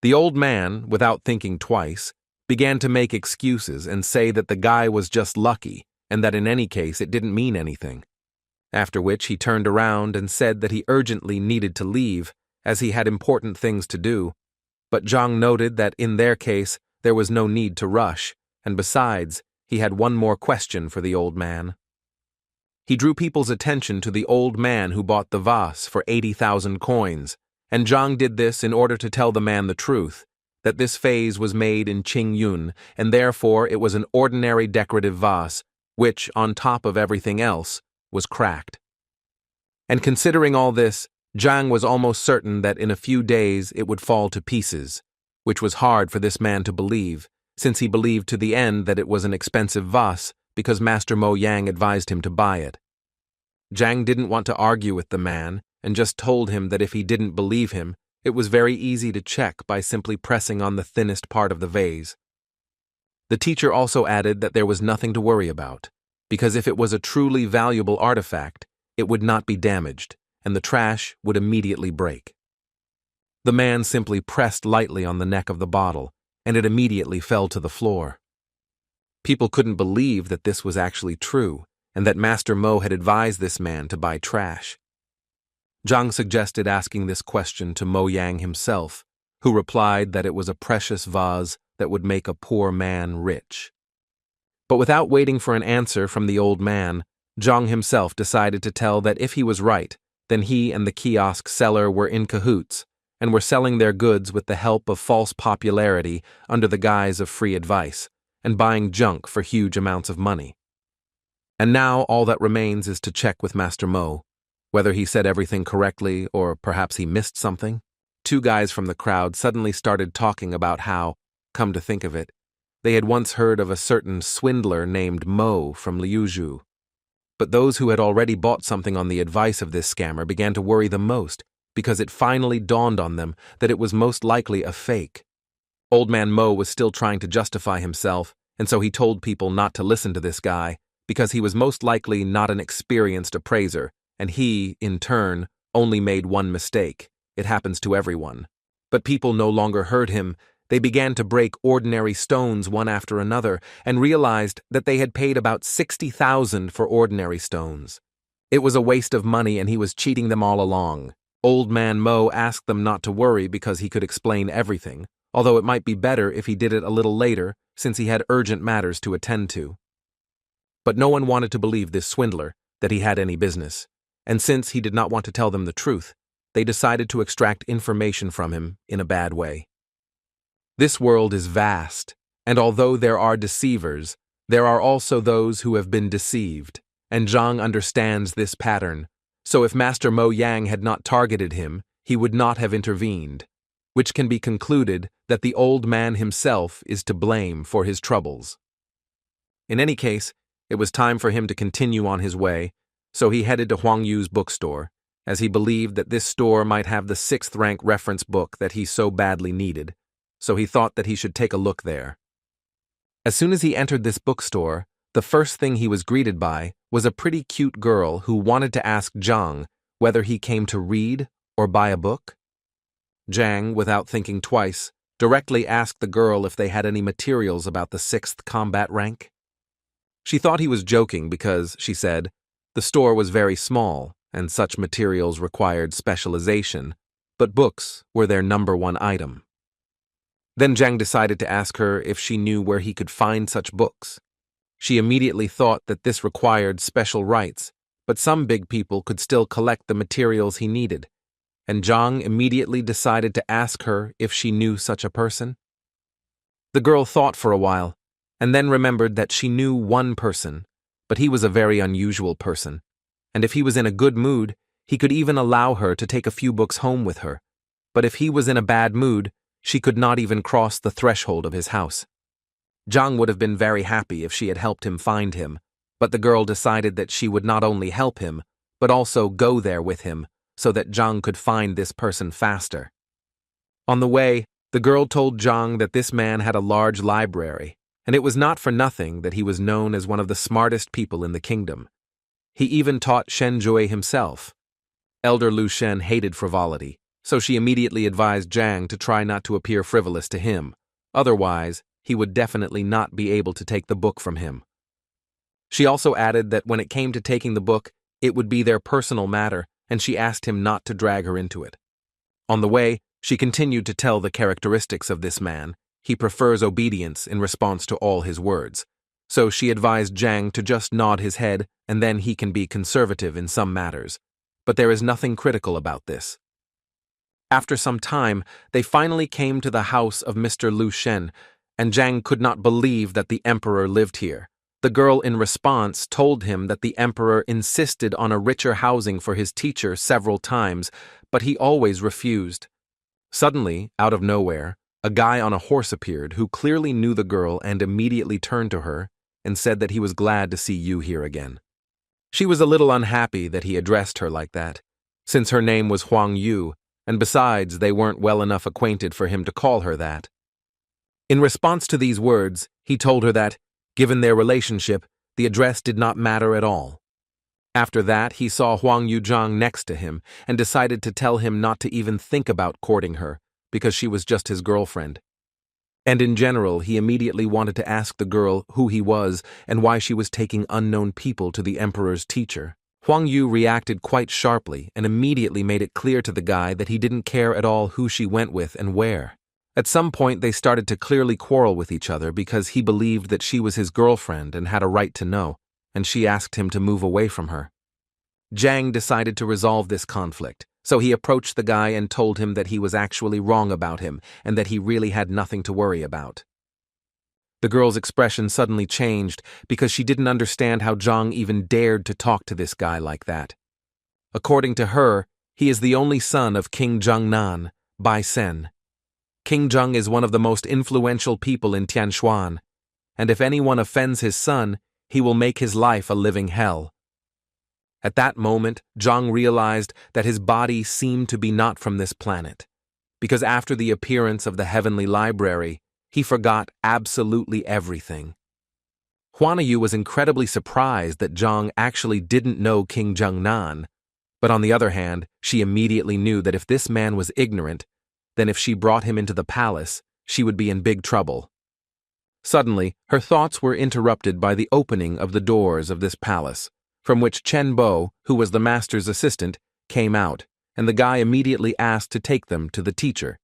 The old man, without thinking twice, began to make excuses and say that the guy was just lucky, and that in any case it didn't mean anything. after which he turned around and said that he urgently needed to leave, as he had important things to do. But Zhang noted that in their case, there was no need to rush, and besides, he had one more question for the old man. He drew people's attention to the old man who bought the vase for 80,000 coins, and Zhang did this in order to tell the man the truth, that this vase was made in Qingyun, and therefore it was an ordinary decorative vase, which, on top of everything else, was cracked. And considering all this, Zhang was almost certain that in a few days it would fall to pieces, which was hard for this man to believe, since he believed to the end that it was an expensive vase because Master Mo Yang advised him to buy it. Zhang didn't want to argue with the man and just told him that if he didn't believe him, it was very easy to check by simply pressing on the thinnest part of the vase. The teacher also added that there was nothing to worry about, because if it was a truly valuable artifact, it would not be damaged, and the trash would immediately break. The man simply pressed lightly on the neck of the bottle, and it immediately fell to the floor. People couldn't believe that this was actually true, and that Master Mo had advised this man to buy trash. Zhang suggested asking this question to Mo Yang himself, who replied that it was a precious vase that would make a poor man rich. But without waiting for an answer from the old man, Zhang himself decided to tell that if he was right, then he and the kiosk seller were in cahoots and were selling their goods with the help of false popularity under the guise of free advice, and buying junk for huge amounts of money. And now all that remains is to check with Master Mo, whether he said everything correctly or perhaps he missed something. Two guys from the crowd suddenly started talking about how, come to think of it, they had once heard of a certain swindler named Mo from Liuzhu. But those who had already bought something on the advice of this scammer began to worry the most, because it finally dawned on them that it was most likely a fake. Old Man Mo was still trying to justify himself, and so he told people not to listen to this guy, because he was most likely not an experienced appraiser, and he, in turn, only made one mistake. It happens to everyone. But people no longer heard him. They began to break ordinary stones one after another, and realized that they had paid about 60,000 for ordinary stones. It was a waste of money, and he was cheating them all along. Old Man Mo asked them not to worry because he could explain everything, although it might be better if he did it a little later, since he had urgent matters to attend to. But no one wanted to believe this swindler that he had any business, and since he did not want to tell them the truth, they decided to extract information from him in a bad way. This world is vast, and although there are deceivers, there are also those who have been deceived, and Zhang understands this pattern, so if Master Mo Yang had not targeted him, he would not have intervened, which can be concluded that the old man himself is to blame for his troubles. In any case, it was time for him to continue on his way, so he headed to Huang Yu's bookstore, as he believed that this store might have the 6th rank reference book that he so badly needed, so he thought that he should take a look there. As soon as he entered this bookstore, the first thing he was greeted by was a pretty cute girl who wanted to ask Zhang whether he came to read or buy a book. Zhang, without thinking twice, directly asked the girl if they had any materials about the 6th combat rank. She thought he was joking because, she said, the store was very small and such materials required specialization, but books were their #1 item. Then Zhang decided to ask her if she knew where he could find such books. She immediately thought that this required special rights, but some big people could still collect the materials he needed, and Zhang immediately decided to ask her if she knew such a person. The girl thought for a while, and then remembered that she knew one person, but he was a very unusual person, and if he was in a good mood, he could even allow her to take a few books home with her, but if he was in a bad mood, she could not even cross the threshold of his house. Zhang would have been very happy if she had helped him find him, but the girl decided that she would not only help him, but also go there with him, so that Zhang could find this person faster. On the way, the girl told Zhang that this man had a large library, and it was not for nothing that he was known as one of the smartest people in the kingdom. He even taught Shen Jue himself. Elder Lu Shen hated frivolity, so she immediately advised Zhang to try not to appear frivolous to him, otherwise he would definitely not be able to take the book from him. She also added that when it came to taking the book, it would be their personal matter, and she asked him not to drag her into it. On the way, she continued to tell the characteristics of this man. He prefers obedience in response to all his words. So she advised Zhang to just nod his head, and then he can be conservative in some matters. But there is nothing critical about this. After some time, they finally came to the house of Mr. Lu Shen, and Zhang could not believe that the emperor lived here. The girl in response told him that the emperor insisted on a richer housing for his teacher several times, but he always refused. Suddenly, out of nowhere, a guy on a horse appeared who clearly knew the girl and immediately turned to her and said that he was glad to see you here again. She was a little unhappy that he addressed her like that, since her name was Huang Yu, and besides, they weren't well enough acquainted for him to call her that. In response to these words, he told her that, given their relationship, the address did not matter at all. After that, he saw Huang Yuzhang next to him and decided to tell him not to even think about courting her, because she was just his girlfriend. And in general, he immediately wanted to ask the girl who he was and why she was taking unknown people to the emperor's teacher. Huang Yu reacted quite sharply and immediately made it clear to the guy that he didn't care at all who she went with and where. At some point, they started to clearly quarrel with each other because he believed that she was his girlfriend and had a right to know, and she asked him to move away from her. Zhang decided to resolve this conflict, so he approached the guy and told him that he was actually wrong about him and that he really had nothing to worry about. The girl's expression suddenly changed because she didn't understand how Zhang even dared to talk to this guy like that. According to her, he is the only son of King Zhengnan, Bai Sen. King Zheng is one of the most influential people in Tianshuan, and if anyone offends his son, he will make his life a living hell. At that moment, Zhang realized that his body seemed to be not from this planet, because after the appearance of the heavenly library, he forgot absolutely everything. Huanayu was incredibly surprised that Zhang actually didn't know King Zhengnan, but on the other hand, she immediately knew that if this man was ignorant, then if she brought him into the palace, she would be in big trouble. Suddenly, her thoughts were interrupted by the opening of the doors of this palace, from which Chen Bo, who was the master's assistant, came out, and the guy immediately asked to take them to the teacher.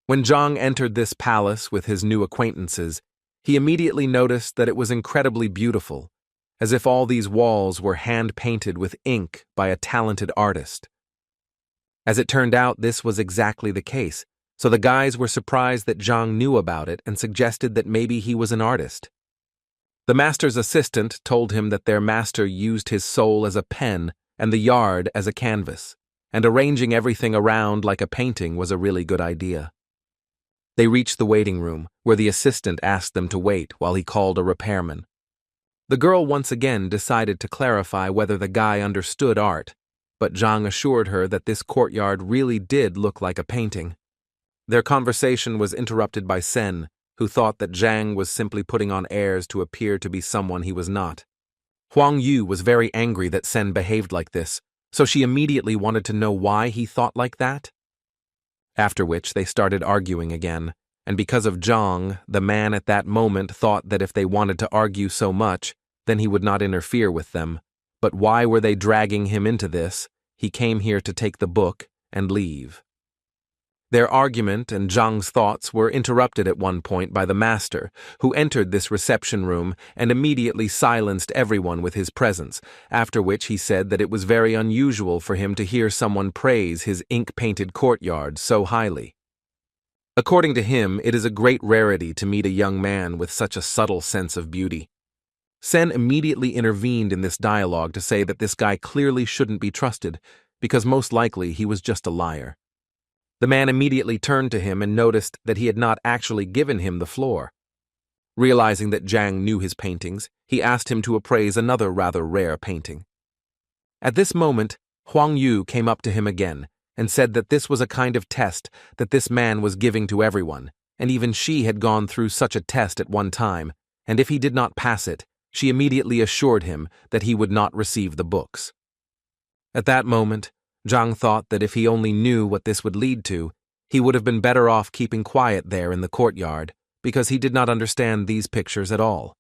When Zhang entered this palace with his new acquaintances, he immediately noticed that it was incredibly beautiful, as if all these walls were hand-painted with ink by a talented artist. As it turned out, this was exactly the case, so the guys were surprised that Zhang knew about it and suggested that maybe he was an artist. The master's assistant told him that their master used his soul as a pen and the yard as a canvas, and arranging everything around like a painting was a really good idea. They reached the waiting room, where the assistant asked them to wait while he called a repairman. The girl once again decided to clarify whether the guy understood art, but Zhang assured her that this courtyard really did look like a painting. Their conversation was interrupted by Sen, who thought that Zhang was simply putting on airs to appear to be someone he was not. Huang Yu was very angry that Sen behaved like this, so she immediately wanted to know why he thought like that. After which they started arguing again, and because of Zhang, the man at that moment thought that if they wanted to argue so much, then he would not interfere with them. But why were they dragging him into this? He came here to take the book and leave. Their argument and Zhang's thoughts were interrupted at one point by the master, who entered this reception room and immediately silenced everyone with his presence, after which he said that it was very unusual for him to hear someone praise his ink-painted courtyard so highly. According to him, it is a great rarity to meet a young man with such a subtle sense of beauty. Sen immediately intervened in this dialogue to say that this guy clearly shouldn't be trusted, because most likely he was just a liar. The man immediately turned to him and noticed that he had not actually given him the floor. Realizing that Zhang knew his paintings, he asked him to appraise another rather rare painting. At this moment, Huang Yu came up to him again and said that this was a kind of test that this man was giving to everyone, and even she had gone through such a test at one time, and if he did not pass it, she immediately assured him that he would not receive the books. At that moment, Zhang thought that if he only knew what this would lead to, he would have been better off keeping quiet there in the courtyard, because he did not understand these pictures at all.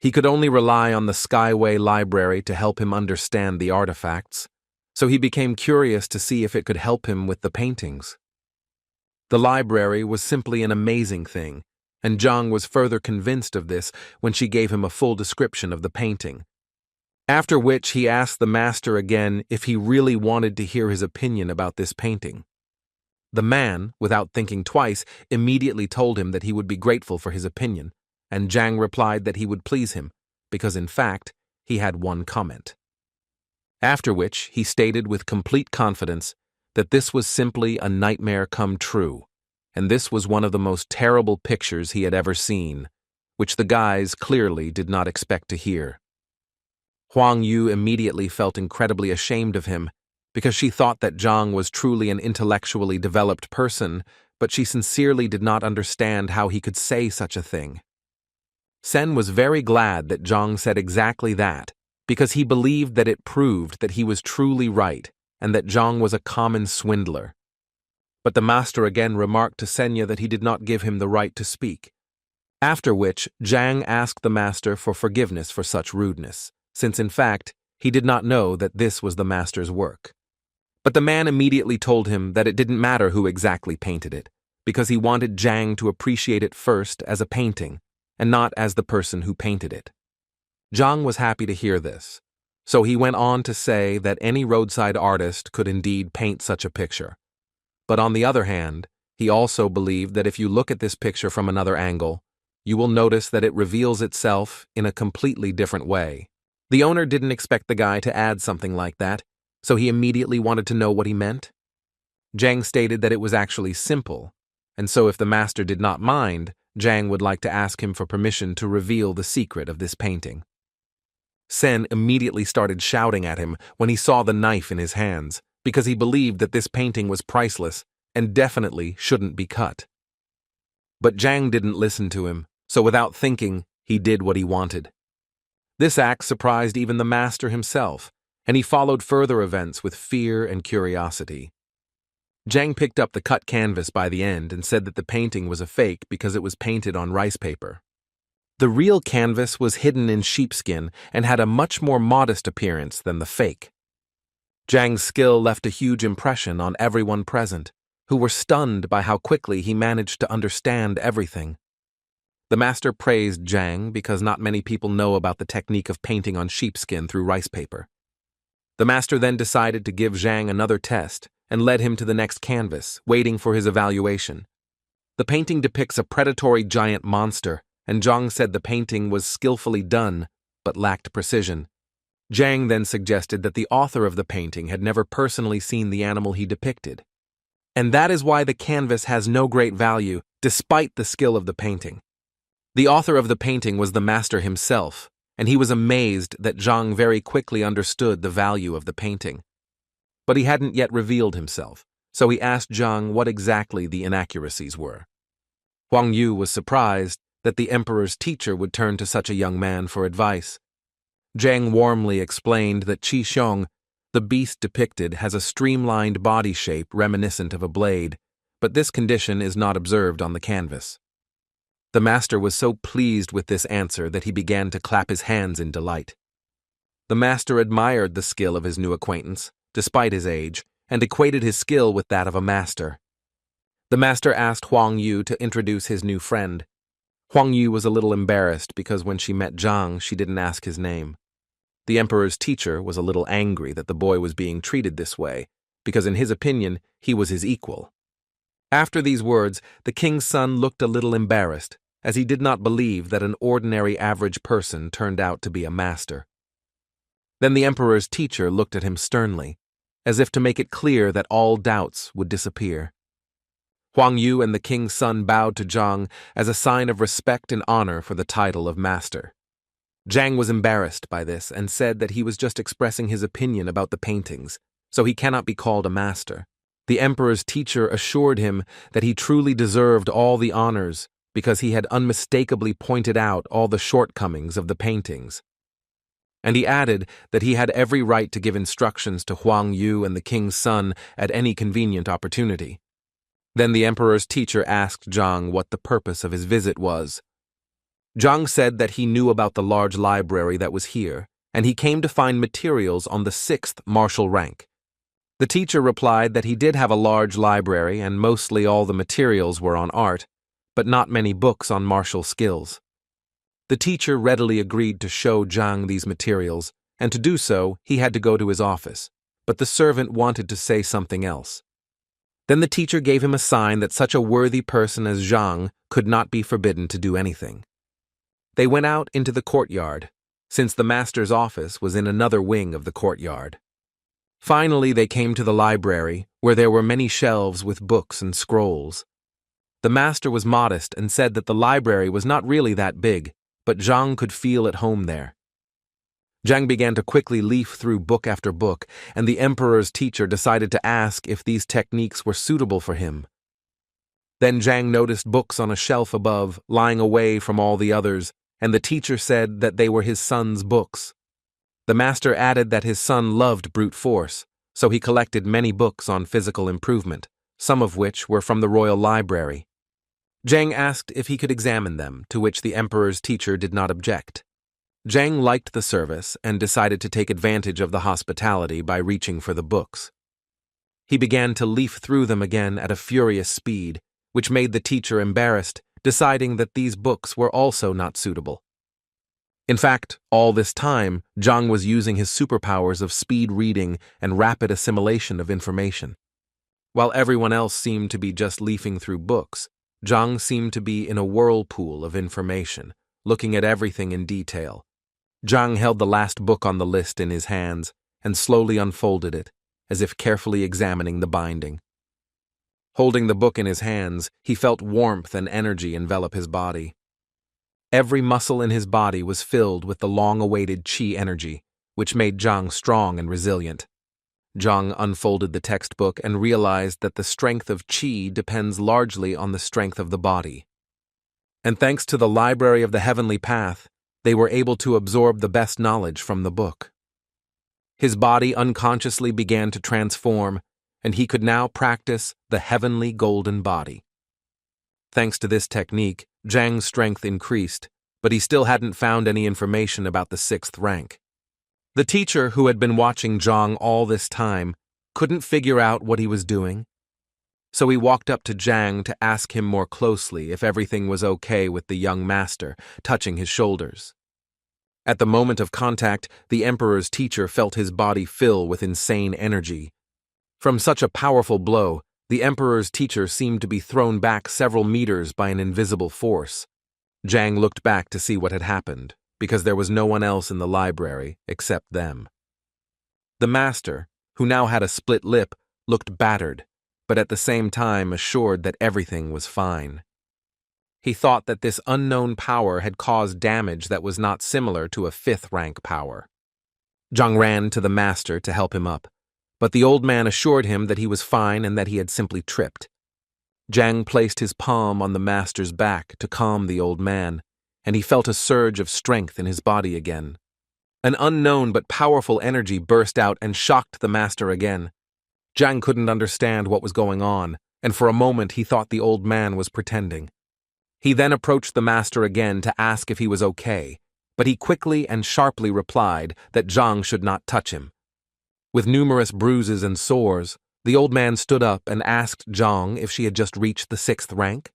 He could only rely on the Skyway Library to help him understand the artifacts, so he became curious to see if it could help him with the paintings. The library was simply an amazing thing, and Zhang was further convinced of this when she gave him a full description of the painting. After which he asked the master again if he really wanted to hear his opinion about this painting. The man, without thinking twice, immediately told him that he would be grateful for his opinion, and Zhang replied that he would please him, because in fact, he had one comment. After which he stated with complete confidence that this was simply a nightmare come true, and this was one of the most terrible pictures he had ever seen, which the guys clearly did not expect to hear. Huang Yu immediately felt incredibly ashamed of him, because she thought that Zhang was truly an intellectually developed person, but she sincerely did not understand how he could say such a thing. Sen was very glad that Zhang said exactly that, because he believed that it proved that he was truly right, and that Zhang was a common swindler. But the master again remarked to Senya that he did not give him the right to speak. After which, Zhang asked the master for forgiveness for such rudeness, since in fact, he did not know that this was the master's work. But the man immediately told him that it didn't matter who exactly painted it, because he wanted Zhang to appreciate it first as a painting, and not as the person who painted it. Zhang was happy to hear this, so he went on to say that any roadside artist could indeed paint such a picture. But on the other hand, he also believed that if you look at this picture from another angle, you will notice that it reveals itself in a completely different way. The owner didn't expect the guy to add something like that, so he immediately wanted to know what he meant. Zhang stated that it was actually simple, and so if the master did not mind, Zhang would like to ask him for permission to reveal the secret of this painting. Sen immediately started shouting at him when he saw the knife in his hands, because he believed that this painting was priceless and definitely shouldn't be cut. But Zhang didn't listen to him, so without thinking, he did what he wanted. This act surprised even the master himself, and he followed further events with fear and curiosity. Zhang picked up the cut canvas by the end and said that the painting was a fake because it was painted on rice paper. The real canvas was hidden in sheepskin and had a much more modest appearance than the fake. Zhang's skill left a huge impression on everyone present, who were stunned by how quickly he managed to understand everything. The master praised Zhang because not many people know about the technique of painting on sheepskin through rice paper. The master then decided to give Zhang another test and led him to the next canvas, waiting for his evaluation. The painting depicts a predatory giant monster, and Zhang said the painting was skillfully done, but lacked precision. Zhang then suggested that the author of the painting had never personally seen the animal he depicted. And that is why the canvas has no great value, despite the skill of the painting. The author of the painting was the master himself, and he was amazed that Zhang very quickly understood the value of the painting. But he hadn't yet revealed himself, so he asked Zhang what exactly the inaccuracies were. Huang Yu was surprised that the emperor's teacher would turn to such a young man for advice. Zhang warmly explained that Qi Xiong, the beast depicted, has a streamlined body shape reminiscent of a blade, but this condition is not observed on the canvas. The master was so pleased with this answer that he began to clap his hands in delight. The master admired the skill of his new acquaintance, despite his age, and equated his skill with that of a master. The master asked Huang Yu to introduce his new friend. Huang Yu was a little embarrassed because when she met Zhang, she didn't ask his name. The emperor's teacher was a little angry that the boy was being treated this way, because in his opinion, he was his equal. After these words, the king's son looked a little embarrassed, as he did not believe that an ordinary average person turned out to be a master. Then the emperor's teacher looked at him sternly, as if to make it clear that all doubts would disappear. Huang Yu and the king's son bowed to Zhang as a sign of respect and honor for the title of master. Zhang was embarrassed by this and said that he was just expressing his opinion about the paintings, so he cannot be called a master. The emperor's teacher assured him that he truly deserved all the honors because he had unmistakably pointed out all the shortcomings of the paintings. And he added that he had every right to give instructions to Huang Yu and the king's son at any convenient opportunity. Then the emperor's teacher asked Zhang what the purpose of his visit was. Zhang said that he knew about the large library that was here, and he came to find materials on the 6th martial rank. The teacher replied that he did have a large library and mostly all the materials were on art, but not many books on martial skills. The teacher readily agreed to show Zhang these materials, and to do so, he had to go to his office, but the servant wanted to say something else. Then the teacher gave him a sign that such a worthy person as Zhang could not be forbidden to do anything. They went out into the courtyard, since the master's office was in another wing of the courtyard. Finally, they came to the library, where there were many shelves with books and scrolls. The master was modest and said that the library was not really that big, but Zhang could feel at home there. Zhang began to quickly leaf through book after book, and the emperor's teacher decided to ask if these techniques were suitable for him. Then Zhang noticed books on a shelf above, lying away from all the others, and the teacher said that they were his son's books. The master added that his son loved brute force, so he collected many books on physical improvement, some of which were from the royal library. Zhang asked if he could examine them, to which the emperor's teacher did not object. Zhang liked the service and decided to take advantage of the hospitality by reaching for the books. He began to leaf through them again at a furious speed, which made the teacher embarrassed, deciding that these books were also not suitable. In fact, all this time, Zhang was using his superpowers of speed reading and rapid assimilation of information. While everyone else seemed to be just leafing through books, Zhang seemed to be in a whirlpool of information, looking at everything in detail. Zhang held the last book on the list in his hands and slowly unfolded it, as if carefully examining the binding. Holding the book in his hands, he felt warmth and energy envelop his body. Every muscle in his body was filled with the long-awaited qi energy, which made Zhang strong and resilient. Zhang unfolded the textbook and realized that the strength of qi depends largely on the strength of the body. And thanks to the Library of the Heavenly Path, they were able to absorb the best knowledge from the book. His body unconsciously began to transform, and he could now practice the heavenly golden body. Thanks to this technique, Zhang's strength increased, but he still hadn't found any information about the 6th rank. The teacher, who had been watching Zhang all this time, couldn't figure out what he was doing. So he walked up to Zhang to ask him more closely if everything was okay with the young master, touching his shoulders. At the moment of contact, the emperor's teacher felt his body fill with insane energy. From such a powerful blow, the emperor's teacher seemed to be thrown back several meters by an invisible force. Zhang looked back to see what had happened, because there was no one else in the library except them. The master, who now had a split lip, looked battered, but at the same time assured that everything was fine. He thought that this unknown power had caused damage that was not similar to a 5th rank power. Zhang ran to the master to help him up, but the old man assured him that he was fine and that he had simply tripped. Zhang placed his palm on the master's back to calm the old man, and he felt a surge of strength in his body again. An unknown but powerful energy burst out and shocked the master again. Zhang couldn't understand what was going on, and for a moment he thought the old man was pretending. He then approached the master again to ask if he was okay, but he quickly and sharply replied that Zhang should not touch him. With numerous bruises and sores, the old man stood up and asked Zhang if she had just reached the 6th rank.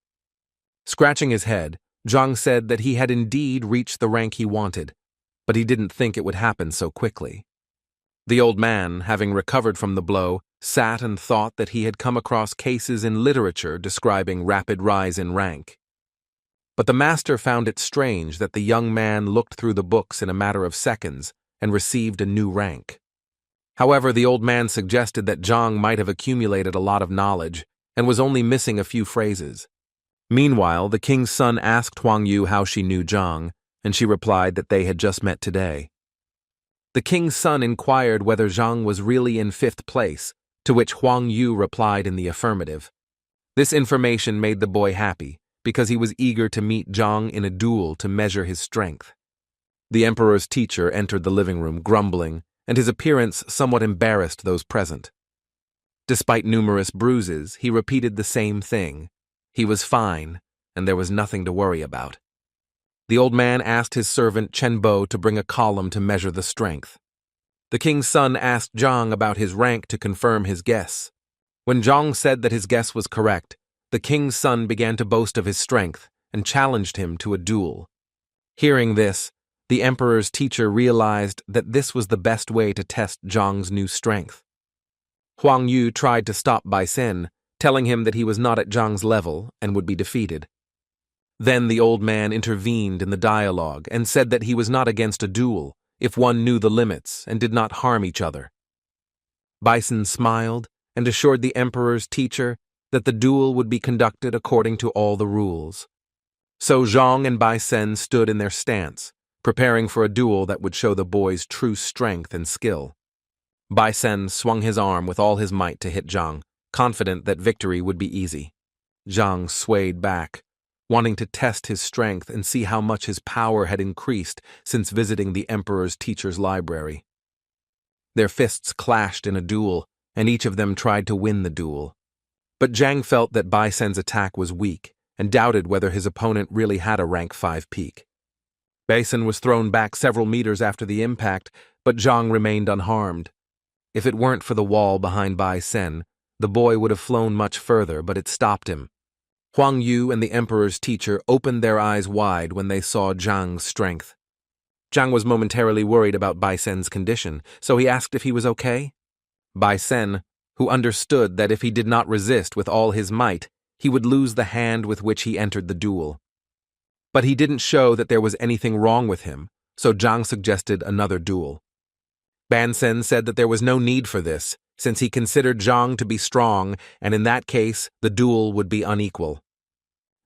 Scratching his head, Zhang said that he had indeed reached the rank he wanted, but he didn't think it would happen so quickly. The old man, having recovered from the blow, sat and thought that he had come across cases in literature describing rapid rise in rank. But the master found it strange that the young man looked through the books in a matter of seconds and received a new rank. However, the old man suggested that Zhang might have accumulated a lot of knowledge and was only missing a few phrases. Meanwhile, the king's son asked Huang Yu how she knew Zhang, and she replied that they had just met today. The king's son inquired whether Zhang was really in 5th place, to which Huang Yu replied in the affirmative. This information made the boy happy, because he was eager to meet Zhang in a duel to measure his strength. The emperor's teacher entered the living room grumbling, and his appearance somewhat embarrassed those present. Despite numerous bruises, he repeated the same thing. He was fine, and there was nothing to worry about. The old man asked his servant Chen Bo to bring a column to measure the strength. The king's son asked Zhang about his rank to confirm his guess. When Zhang said that his guess was correct, the king's son began to boast of his strength and challenged him to a duel. Hearing this, the emperor's teacher realized that this was the best way to test Zhang's new strength. Huang Yu tried to stop Bai Sen, telling him that he was not at Zhang's level and would be defeated. Then the old man intervened in the dialogue and said that he was not against a duel if one knew the limits and did not harm each other. Bai Sen smiled and assured the emperor's teacher that the duel would be conducted according to all the rules. So Zhang and Bai Sen stood in their stance, preparing for a duel that would show the boys' true strength and skill. Bai Sen swung his arm with all his might to hit Zhang, confident that victory would be easy. Zhang swayed back, wanting to test his strength and see how much his power had increased since visiting the emperor's teacher's library. Their fists clashed in a duel, and each of them tried to win the duel. But Zhang felt that Bai Sen's attack was weak and doubted whether his opponent really had a rank 5 peak. Bai Sen was thrown back several meters after the impact, but Zhang remained unharmed. If it weren't for the wall behind Bai Sen, the boy would have flown much further, but it stopped him. Huang Yu and the emperor's teacher opened their eyes wide when they saw Zhang's strength. Zhang was momentarily worried about Bai Sen's condition, so he asked if he was okay. Bai Sen, who understood that if he did not resist with all his might, he would lose the hand with which he entered the duel. But he didn't show that there was anything wrong with him, so Zhang suggested another duel. Bai Sen said that there was no need for this, since he considered Zhang to be strong, and in that case, the duel would be unequal.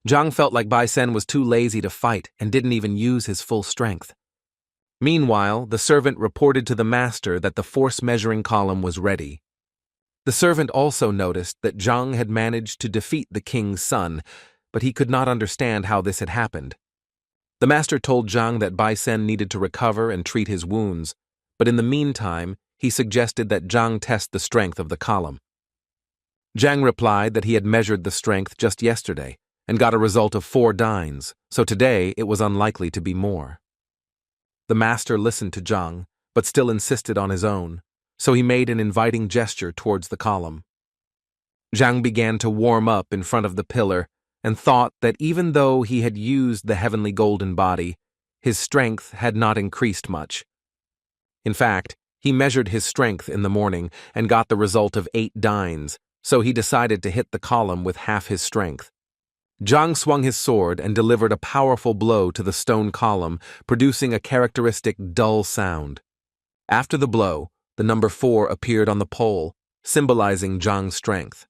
Zhang felt like Bai Sen was too lazy to fight and didn't even use his full strength. Meanwhile, the servant reported to the master that the force measuring column was ready. The servant also noticed that Zhang had managed to defeat the king's son, but he could not understand how this had happened. The master told Zhang that Bai Sen needed to recover and treat his wounds, but in the meantime, he suggested that Zhang test the strength of the column. Zhang replied that he had measured the strength just yesterday and got a result of 4 dynes, so today it was unlikely to be more. The master listened to Zhang, but still insisted on his own, so he made an inviting gesture towards the column. Zhang began to warm up in front of the pillar and thought that even though he had used the heavenly golden body, his strength had not increased much. In fact, he measured his strength in the morning and got the result of 8 dynes, so he decided to hit the column with half his strength. Zhang swung his sword and delivered a powerful blow to the stone column, producing a characteristic dull sound. After the blow, the number 4 appeared on the pole, symbolizing Zhang's strength.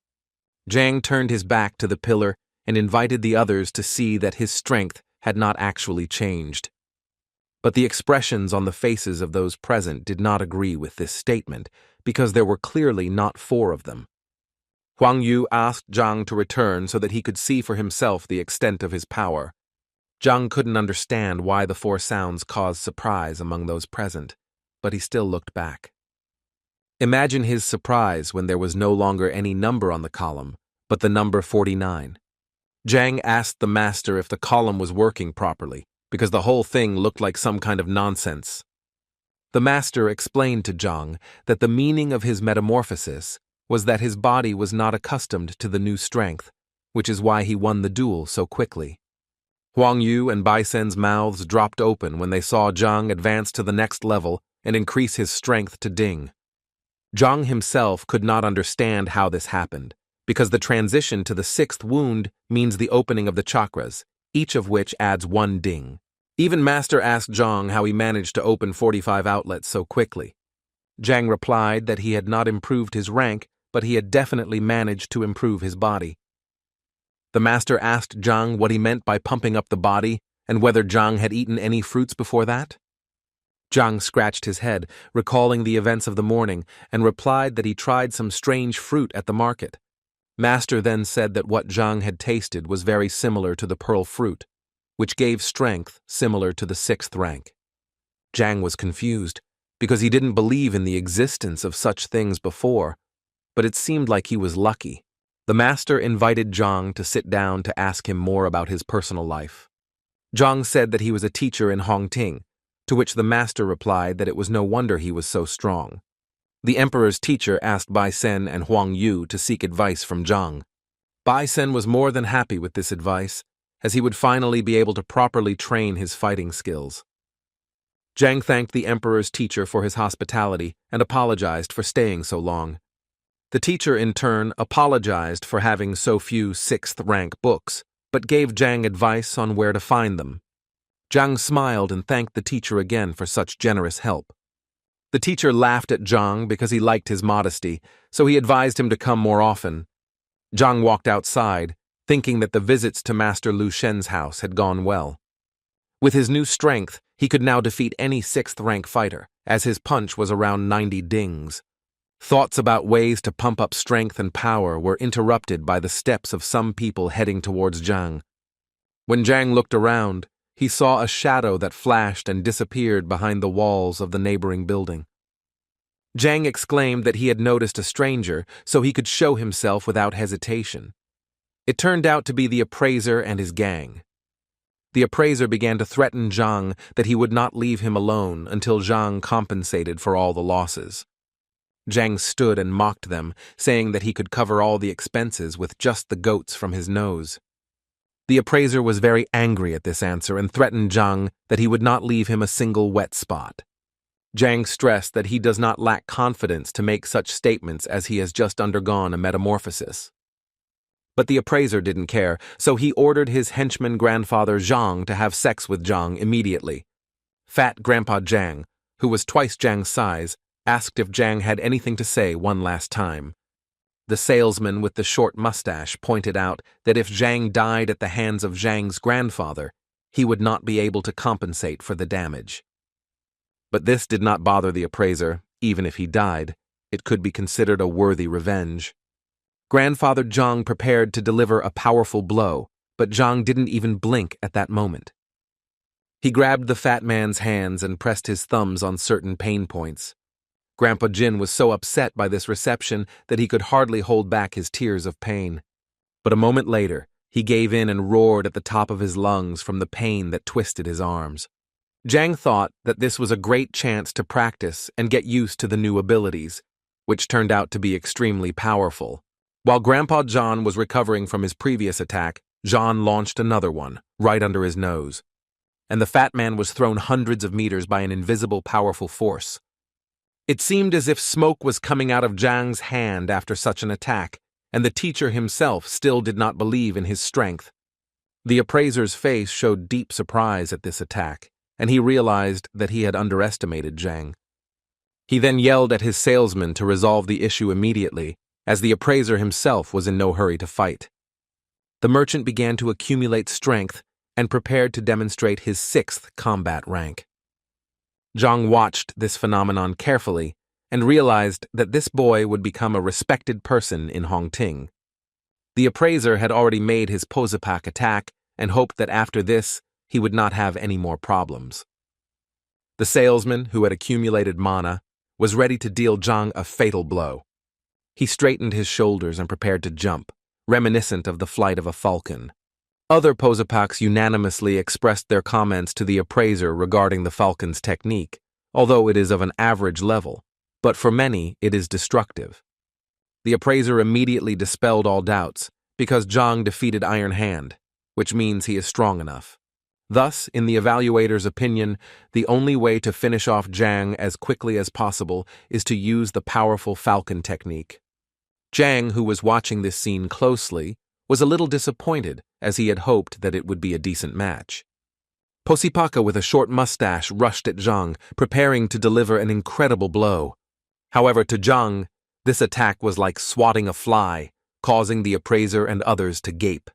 Zhang turned his back to the pillar and invited the others to see that his strength had not actually changed. But the expressions on the faces of those present did not agree with this statement, because there were clearly not 4 of them. Huang Yu asked Zhang to return so that he could see for himself the extent of his power. Zhang couldn't understand why the 4 sounds caused surprise among those present, but he still looked back. Imagine his surprise when there was no longer any number on the column, but the number 49. Zhang asked the master if the column was working properly, because the whole thing looked like some kind of nonsense. The master explained to Zhang that the meaning of his metamorphosis was that his body was not accustomed to the new strength, which is why he won the duel so quickly. Huang Yu and Bai Sen's mouths dropped open when they saw Zhang advance to the next level and increase his strength to ding. Zhang himself could not understand how this happened, because the transition to the 6th wound means the opening of the chakras, each of which adds 1 ding. Even Master asked Zhang how he managed to open 45 outlets so quickly. Zhang replied that he had not improved his rank, but he had definitely managed to improve his body. The master asked Zhang what he meant by pumping up the body and whether Zhang had eaten any fruits before that. Zhang scratched his head, recalling the events of the morning, and replied that he tried some strange fruit at the market. Master then said that what Zhang had tasted was very similar to the pearl fruit, which gave strength similar to the 6th rank. Zhang was confused, because he didn't believe in the existence of such things before, but it seemed like he was lucky. The master invited Zhang to sit down to ask him more about his personal life. Zhang said that he was a teacher in Hongting, to which the master replied that it was no wonder he was so strong. The emperor's teacher asked Bai Sen and Huang Yu to seek advice from Zhang. Bai Sen was more than happy with this advice, as he would finally be able to properly train his fighting skills. Zhang thanked the emperor's teacher for his hospitality and apologized for staying so long. The teacher, in turn, apologized for having so few 6th-rank books, but gave Zhang advice on where to find them. Zhang smiled and thanked the teacher again for such generous help. The teacher laughed at Zhang because he liked his modesty, so he advised him to come more often. Zhang walked outside, thinking that the visits to Master Lu Shen's house had gone well. With his new strength, he could now defeat any 6th-rank fighter, as his punch was around 90 dings. Thoughts about ways to pump up strength and power were interrupted by the steps of some people heading towards Zhang. When Zhang looked around, he saw a shadow that flashed and disappeared behind the walls of the neighboring building. Zhang exclaimed that he had noticed a stranger so he could show himself without hesitation. It turned out to be the appraiser and his gang. The appraiser began to threaten Zhang that he would not leave him alone until Zhang compensated for all the losses. Zhang stood and mocked them, saying that he could cover all the expenses with just the goats from his nose. The appraiser was very angry at this answer and threatened Zhang that he would not leave him a single wet spot. Zhang stressed that he does not lack confidence to make such statements as he has just undergone a metamorphosis. But the appraiser didn't care, so he ordered his henchman grandfather Zhang to have sex with Zhang immediately. Fat Grandpa Zhang, who was twice Zhang's size, asked if Zhang had anything to say one last time. The salesman with the short mustache pointed out that if Zhang died at the hands of Zhang's grandfather, he would not be able to compensate for the damage. But this did not bother the appraiser. Even if he died, it could be considered a worthy revenge. Grandfather Zhang prepared to deliver a powerful blow, but Zhang didn't even blink at that moment. He grabbed the fat man's hands and pressed his thumbs on certain pain points. Grandpa Jin was so upset by this reception that he could hardly hold back his tears of pain. But a moment later, he gave in and roared at the top of his lungs from the pain that twisted his arms. Zhang thought that this was a great chance to practice and get used to the new abilities, which turned out to be extremely powerful. While Grandpa John was recovering from his previous attack, John launched another one, right under his nose. And the fat man was thrown hundreds of meters by an invisible powerful force. It seemed as if smoke was coming out of Zhang's hand after such an attack, and the teacher himself still did not believe in his strength. The appraiser's face showed deep surprise at this attack, and he realized that he had underestimated Zhang. He then yelled at his salesman to resolve the issue immediately, as the appraiser himself was in no hurry to fight. The merchant began to accumulate strength and prepared to demonstrate his 6th combat rank. Zhang watched this phenomenon carefully and realized that this boy would become a respected person in Hongting. The appraiser had already made his Posepak attack and hoped that after this, he would not have any more problems. The salesman, who had accumulated mana, was ready to deal Zhang a fatal blow. He straightened his shoulders and prepared to jump, reminiscent of the flight of a falcon. Other Posepaks unanimously expressed their comments to the appraiser regarding the falcon's technique, although it is of an average level, but for many it is destructive. The appraiser immediately dispelled all doubts, because Zhang defeated Iron Hand, which means he is strong enough. Thus, in the evaluator's opinion, the only way to finish off Zhang as quickly as possible is to use the powerful falcon technique. Zhang, who was watching this scene closely, was a little disappointed as he had hoped that it would be a decent match. Posipaka with a short mustache rushed at Zhang, preparing to deliver an incredible blow. However, to Zhang, this attack was like swatting a fly, causing the appraiser and others to gape.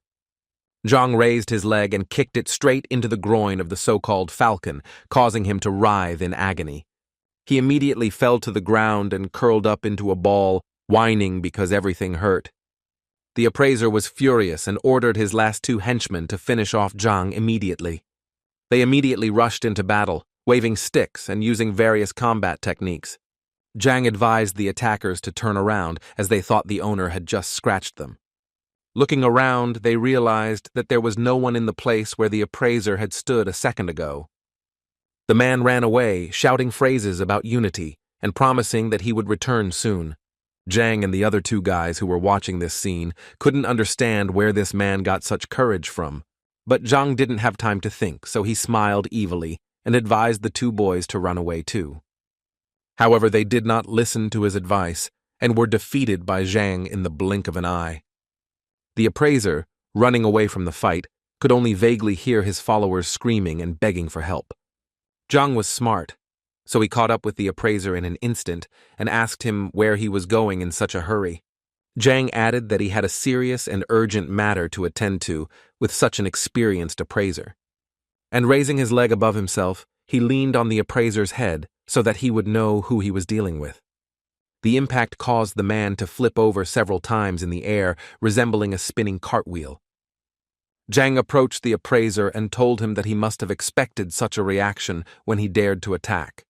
Zhang raised his leg and kicked it straight into the groin of the so-called falcon, causing him to writhe in agony. He immediately fell to the ground and curled up into a ball, whining because everything hurt. The appraiser was furious and ordered his last 2 henchmen to finish off Zhang immediately. They immediately rushed into battle, waving sticks and using various combat techniques. Zhang advised the attackers to turn around as they thought the owner had just scratched them. Looking around, they realized that there was no one in the place where the appraiser had stood a second ago. The man ran away, shouting phrases about unity and promising that he would return soon. Zhang and the other two guys who were watching this scene couldn't understand where this man got such courage from. But Zhang didn't have time to think, so he smiled evilly and advised the two boys to run away too. However, they did not listen to his advice and were defeated by Zhang in the blink of an eye. The appraiser, running away from the fight, could only vaguely hear his followers screaming and begging for help. Zhang was smart, so he caught up with the appraiser in an instant and asked him where he was going in such a hurry. Zhang added that he had a serious and urgent matter to attend to with such an experienced appraiser. And raising his leg above himself, he leaned on the appraiser's head so that he would know who he was dealing with. The impact caused the man to flip over several times in the air, resembling a spinning cartwheel. Zhang approached the appraiser and told him that he must have expected such a reaction when he dared to attack.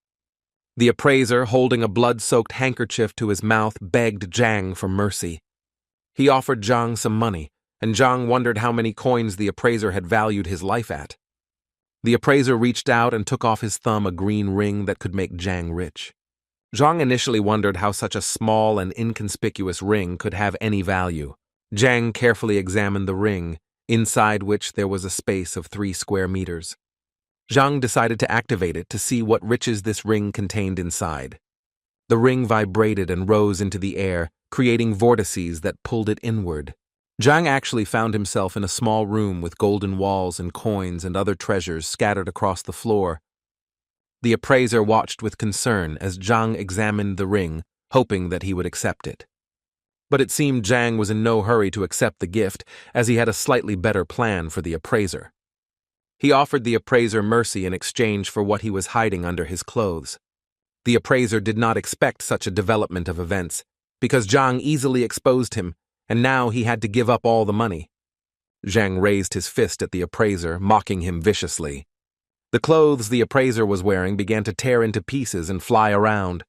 The appraiser, holding a blood-soaked handkerchief to his mouth, begged Zhang for mercy. He offered Zhang some money, and Zhang wondered how many coins the appraiser had valued his life at. The appraiser reached out and took off his thumb a green ring that could make Zhang rich. Zhang initially wondered how such a small and inconspicuous ring could have any value. Zhang carefully examined the ring, inside which there was a space of 3 square meters. Zhang decided to activate it to see what riches this ring contained inside. The ring vibrated and rose into the air, creating vortices that pulled it inward. Zhang actually found himself in a small room with golden walls and coins and other treasures scattered across the floor. The appraiser watched with concern as Zhang examined the ring, hoping that he would accept it. But it seemed Zhang was in no hurry to accept the gift, as he had a slightly better plan for the appraiser. He offered the appraiser mercy in exchange for what he was hiding under his clothes. The appraiser did not expect such a development of events, because Zhang easily exposed him, and now he had to give up all the money. Zhang raised his fist at the appraiser, mocking him viciously. The clothes the appraiser was wearing began to tear into pieces and fly around.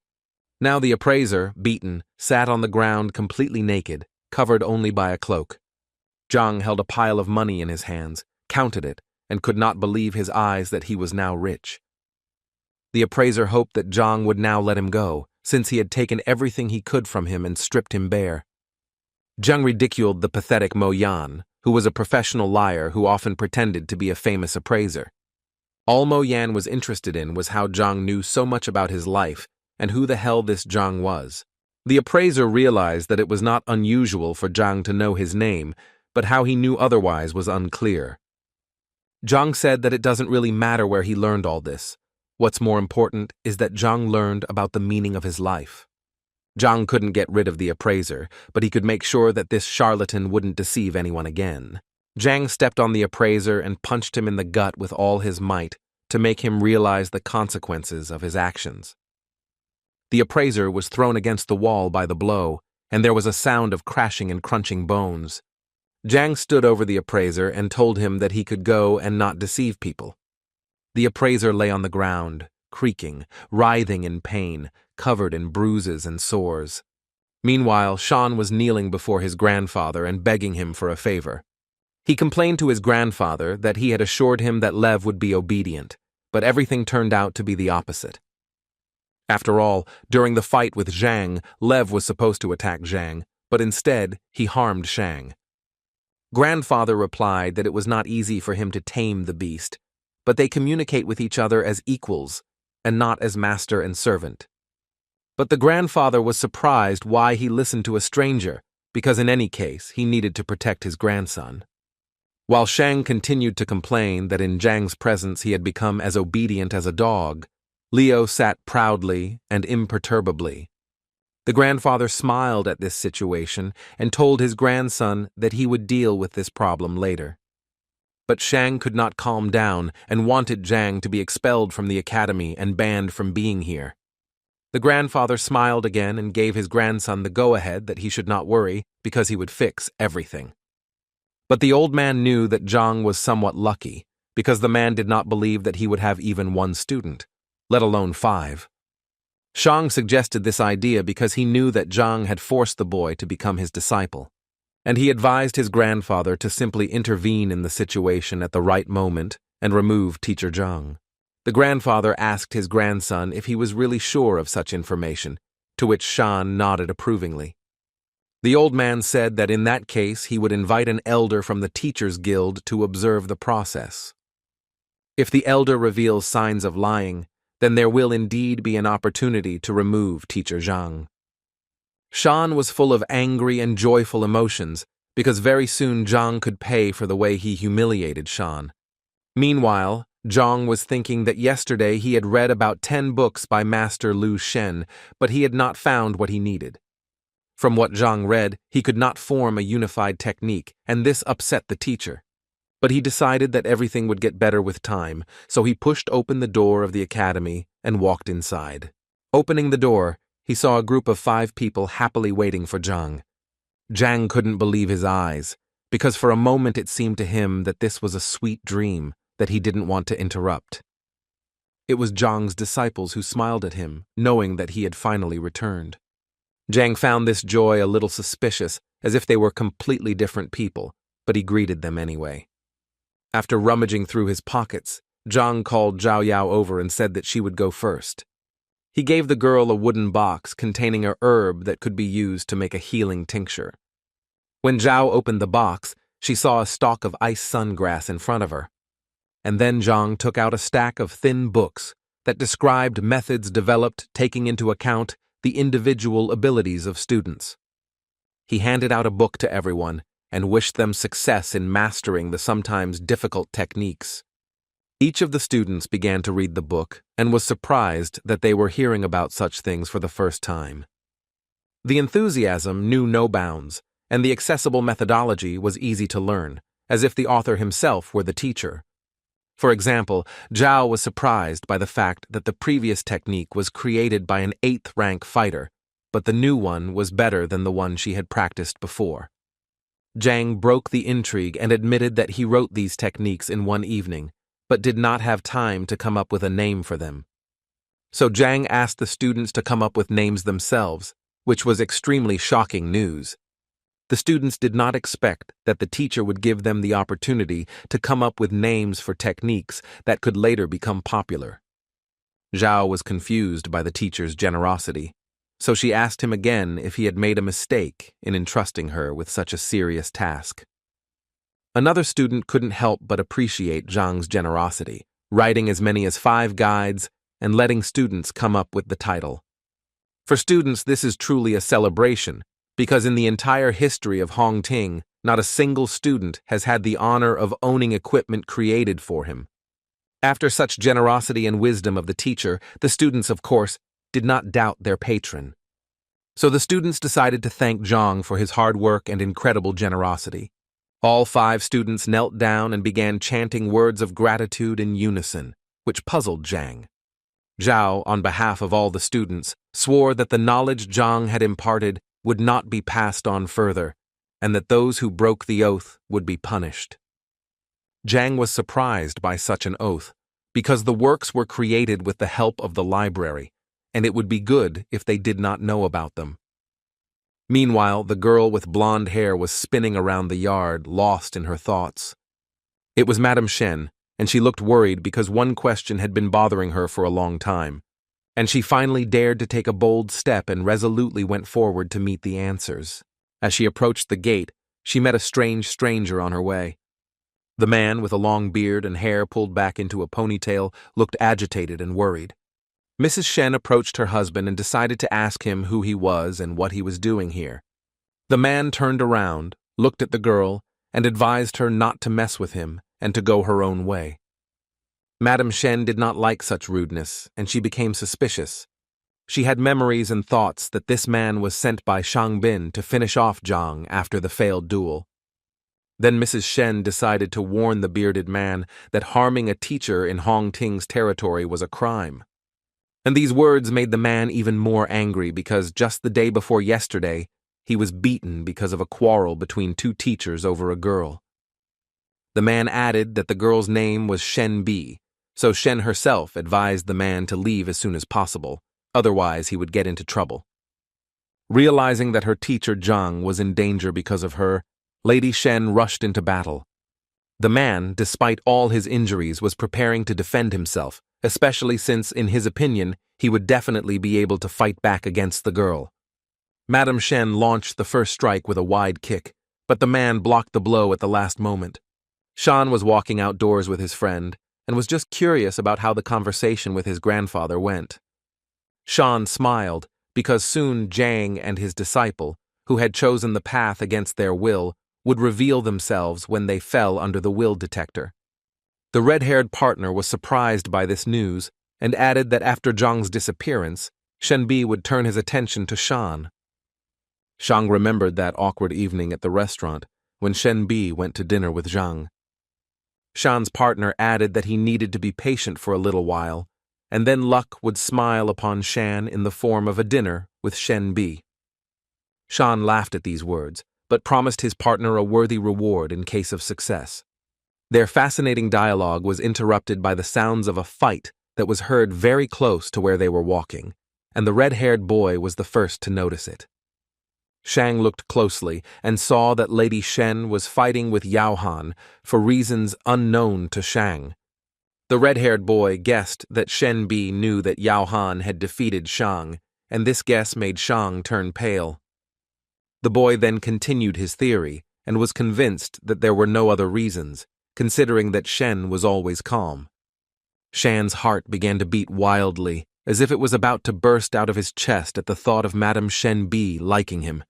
Now the appraiser, beaten, sat on the ground completely naked, covered only by a cloak. Zhang held a pile of money in his hands, counted it, and could not believe his eyes that he was now rich. The appraiser hoped that Zhang would now let him go, since he had taken everything he could from him and stripped him bare. Zhang ridiculed the pathetic Mo Yan, who was a professional liar who often pretended to be a famous appraiser. All Mo Yan was interested in was how Zhang knew so much about his life and who the hell this Zhang was. The appraiser realized that it was not unusual for Zhang to know his name, but how he knew otherwise was unclear. Zhang said that it doesn't really matter where he learned all this. What's more important is that Zhang learned about the meaning of his life. Zhang couldn't get rid of the appraiser, but he could make sure that this charlatan wouldn't deceive anyone again. Zhang stepped on the appraiser and punched him in the gut with all his might to make him realize the consequences of his actions. The appraiser was thrown against the wall by the blow, and there was a sound of crashing and crunching bones. Zhang stood over the appraiser and told him that he could go and not deceive people. The appraiser lay on the ground, creaking, writhing in pain, covered in bruises and sores. Meanwhile, Sean was kneeling before his grandfather and begging him for a favor. He complained to his grandfather that he had assured him that Lev would be obedient, but everything turned out to be the opposite. After all, during the fight with Zhang, Lev was supposed to attack Zhang, but instead he harmed Shang. Grandfather replied that it was not easy for him to tame the beast, but they communicate with each other as equals and not as master and servant. But the grandfather was surprised why he listened to a stranger, because in any case he needed to protect his grandson. While Shang continued to complain that in Zhang's presence he had become as obedient as a dog, Leo sat proudly and imperturbably. The grandfather smiled at this situation and told his grandson that he would deal with this problem later. But Shang could not calm down and wanted Zhang to be expelled from the academy and banned from being here. The grandfather smiled again and gave his grandson the go-ahead that he should not worry because he would fix everything. But the old man knew that Zhang was somewhat lucky because the man did not believe that he would have even 1 student, let alone 5. Shang suggested this idea because he knew that Zhang had forced the boy to become his disciple. and he advised his grandfather to simply intervene in the situation at the right moment and remove Teacher Zhang. The grandfather asked his grandson if he was really sure of such information, to which Shan nodded approvingly. The old man said that in that case he would invite an elder from the Teachers Guild to observe the process. If the elder reveals signs of lying, then there will indeed be an opportunity to remove Teacher Zhang. Shan was full of angry and joyful emotions because very soon Zhang could pay for the way he humiliated Shan. Meanwhile, Zhang was thinking that yesterday he had read about 10 books by Master Lu Shen, but he had not found what he needed. From what Zhang read, he could not form a unified technique, and this upset the teacher. But he decided that everything would get better with time, so he pushed open the door of the academy and walked inside. Opening the door, he saw a group of 5 people happily waiting for Zhang. Zhang couldn't believe his eyes, because for a moment it seemed to him that this was a sweet dream that he didn't want to interrupt. It was Zhang's disciples who smiled at him, knowing that he had finally returned. Zhang found this joy a little suspicious, as if they were completely different people, but he greeted them anyway. After rummaging through his pockets, Zhang called Zhao Yao over and said that she would go first. He gave the girl a wooden box containing a herb that could be used to make a healing tincture. When Zhao opened the box, she saw a stalk of ice sungrass in front of her. And then Zhang took out a stack of thin books that described methods developed taking into account the individual abilities of students. He handed out a book to everyone and wished them success in mastering the sometimes difficult techniques. Each of the students began to read the book and was surprised that they were hearing about such things for the first time. The enthusiasm knew no bounds, and the accessible methodology was easy to learn, as if the author himself were the teacher. For example, Zhao was surprised by the fact that the previous technique was created by an 8th rank fighter, but the new one was better than the one she had practiced before. Zhang broke the intrigue and admitted that he wrote these techniques in one evening, but did not have time to come up with a name for them. So Zhang asked the students to come up with names themselves, which was extremely shocking news. The students did not expect that the teacher would give them the opportunity to come up with names for techniques that could later become popular. Zhao was confused by the teacher's generosity, so she asked him again if he had made a mistake in entrusting her with such a serious task. Another student couldn't help but appreciate Zhang's generosity, writing as many as 5 guides and letting students come up with the title. For students, this is truly a celebration, because in the entire history of Hongting, not a single student has had the honor of owning equipment created for him. After such generosity and wisdom of the teacher, the students, of course, did not doubt their patron. So the students decided to thank Zhang for his hard work and incredible generosity. All 5 students knelt down and began chanting words of gratitude in unison, which puzzled Zhang. Zhao, on behalf of all the students, swore that the knowledge Zhang had imparted would not be passed on further, and that those who broke the oath would be punished. Zhang was surprised by such an oath, because the works were created with the help of the library, and it would be good if they did not know about them. Meanwhile, the girl with blonde hair was spinning around the yard, lost in her thoughts. It was Madame Shen, and she looked worried because one question had been bothering her for a long time, and she finally dared to take a bold step and resolutely went forward to meet the answers. As she approached the gate, she met a strange stranger on her way. The man, with a long beard and hair pulled back into a ponytail, looked agitated and worried. Mrs. Shen approached her husband and decided to ask him who he was and what he was doing here. The man turned around, looked at the girl, and advised her not to mess with him and to go her own way. Madame Shen did not like such rudeness, and she became suspicious. She had memories and thoughts that this man was sent by Shang Bin to finish off Zhang after the failed duel. Then Mrs. Shen decided to warn the bearded man that harming a teacher in Hongting's territory was a crime. And these words made the man even more angry because just the day before yesterday, he was beaten because of a quarrel between 2 teachers over a girl. The man added that the girl's name was Shen Bi, so Shen herself advised the man to leave as soon as possible, otherwise he would get into trouble. Realizing that her teacher Zhang was in danger because of her, Lady Shen rushed into battle. The man, despite all his injuries, was preparing to defend himself, especially since, in his opinion, he would definitely be able to fight back against the girl. Madame Shen launched the first strike with a wide kick, but the man blocked the blow at the last moment. Shan was walking outdoors with his friend and was just curious about how the conversation with his grandfather went. Shan smiled because soon Zhang and his disciple, who had chosen the path against their will, would reveal themselves when they fell under the will detector. The red-haired partner was surprised by this news and added that after Zhang's disappearance, Shenbi would turn his attention to Shan. Zhang remembered that awkward evening at the restaurant when Shenbi went to dinner with Zhang. Shan's partner added that he needed to be patient for a little while, and then luck would smile upon Shan in the form of a dinner with Shenbi. Shan laughed at these words, but promised his partner a worthy reward in case of success. Their fascinating dialogue was interrupted by the sounds of a fight that was heard very close to where they were walking, and the red-haired boy was the first to notice it. Shang looked closely and saw that Lady Shen was fighting with Yao Han for reasons unknown to Shang. The red-haired boy guessed that Shen Bi knew that Yao Han had defeated Shang, and this guess made Shang turn pale. The boy then continued his theory and was convinced that there were no other reasons, considering that Shen was always calm. Shan's heart began to beat wildly, as if it was about to burst out of his chest at the thought of Madame Shen Bi liking him.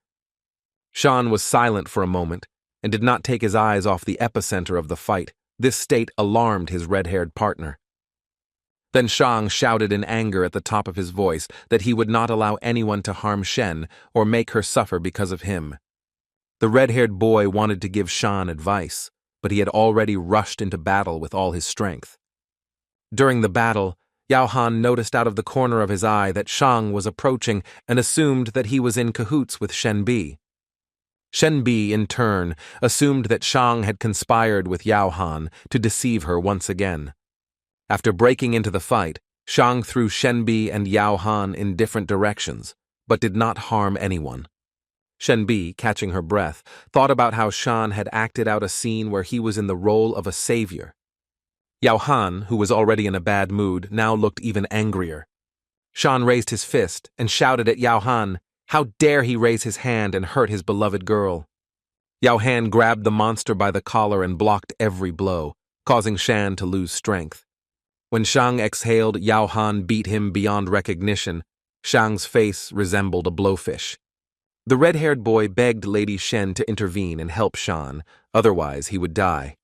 Shan was silent for a moment and did not take his eyes off the epicenter of the fight. This state alarmed his red-haired partner. Then Shang shouted in anger at the top of his voice that he would not allow anyone to harm Shen or make her suffer because of him. The red-haired boy wanted to give Shan advice, but he had already rushed into battle with all his strength. During the battle, Yao Han noticed out of the corner of his eye that Shang was approaching and assumed that he was in cahoots with Shen Bi. Shen Bi, in turn, assumed that Shang had conspired with Yao Han to deceive her once again. After breaking into the fight, Shang threw Shen Bi and Yao Han in different directions, but did not harm anyone. Shen Bi, catching her breath, thought about how Shan had acted out a scene where he was in the role of a savior. Yao Han, who was already in a bad mood, now looked even angrier. Shan raised his fist and shouted at Yao Han, "How dare he raise his hand and hurt his beloved girl?" Yao Han grabbed the monster by the collar and blocked every blow, causing Shan to lose strength. When Shang exhaled, Yao Han beat him beyond recognition. Shang's face resembled a blowfish. The red-haired boy begged Lady Shen to intervene and help Shan, otherwise he would die.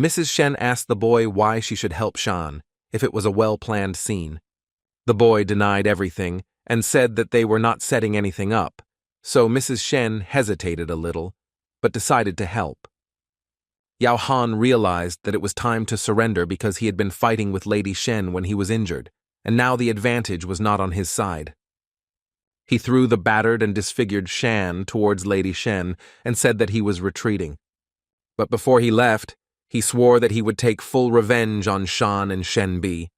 Mrs. Shen asked the boy why she should help Shan, if it was a well-planned scene. The boy denied everything and said that they were not setting anything up, so Mrs. Shen hesitated a little, but decided to help. Yao Han realized that it was time to surrender because he had been fighting with Lady Shen when he was injured, and now the advantage was not on his side. He threw the battered and disfigured Shan towards Lady Shen and said that he was retreating. But before he left, he swore that he would take full revenge on Shan and Shen Bi.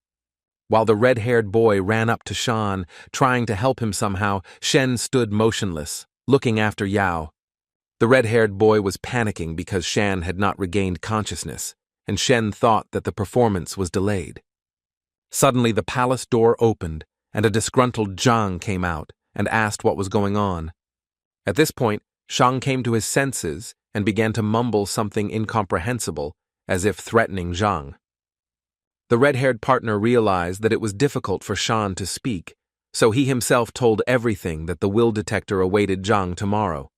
While the red-haired boy ran up to Shan, trying to help him somehow, Shen stood motionless, looking after Yao. The red-haired boy was panicking because Shan had not regained consciousness, and Shen thought that the performance was delayed. Suddenly the palace door opened, and a disgruntled Zhang came out and asked what was going on. At this point, Shang came to his senses and began to mumble something incomprehensible, as if threatening Zhang. The red-haired partner realized that it was difficult for Shan to speak, so he himself told everything that the will detector awaited Zhang tomorrow.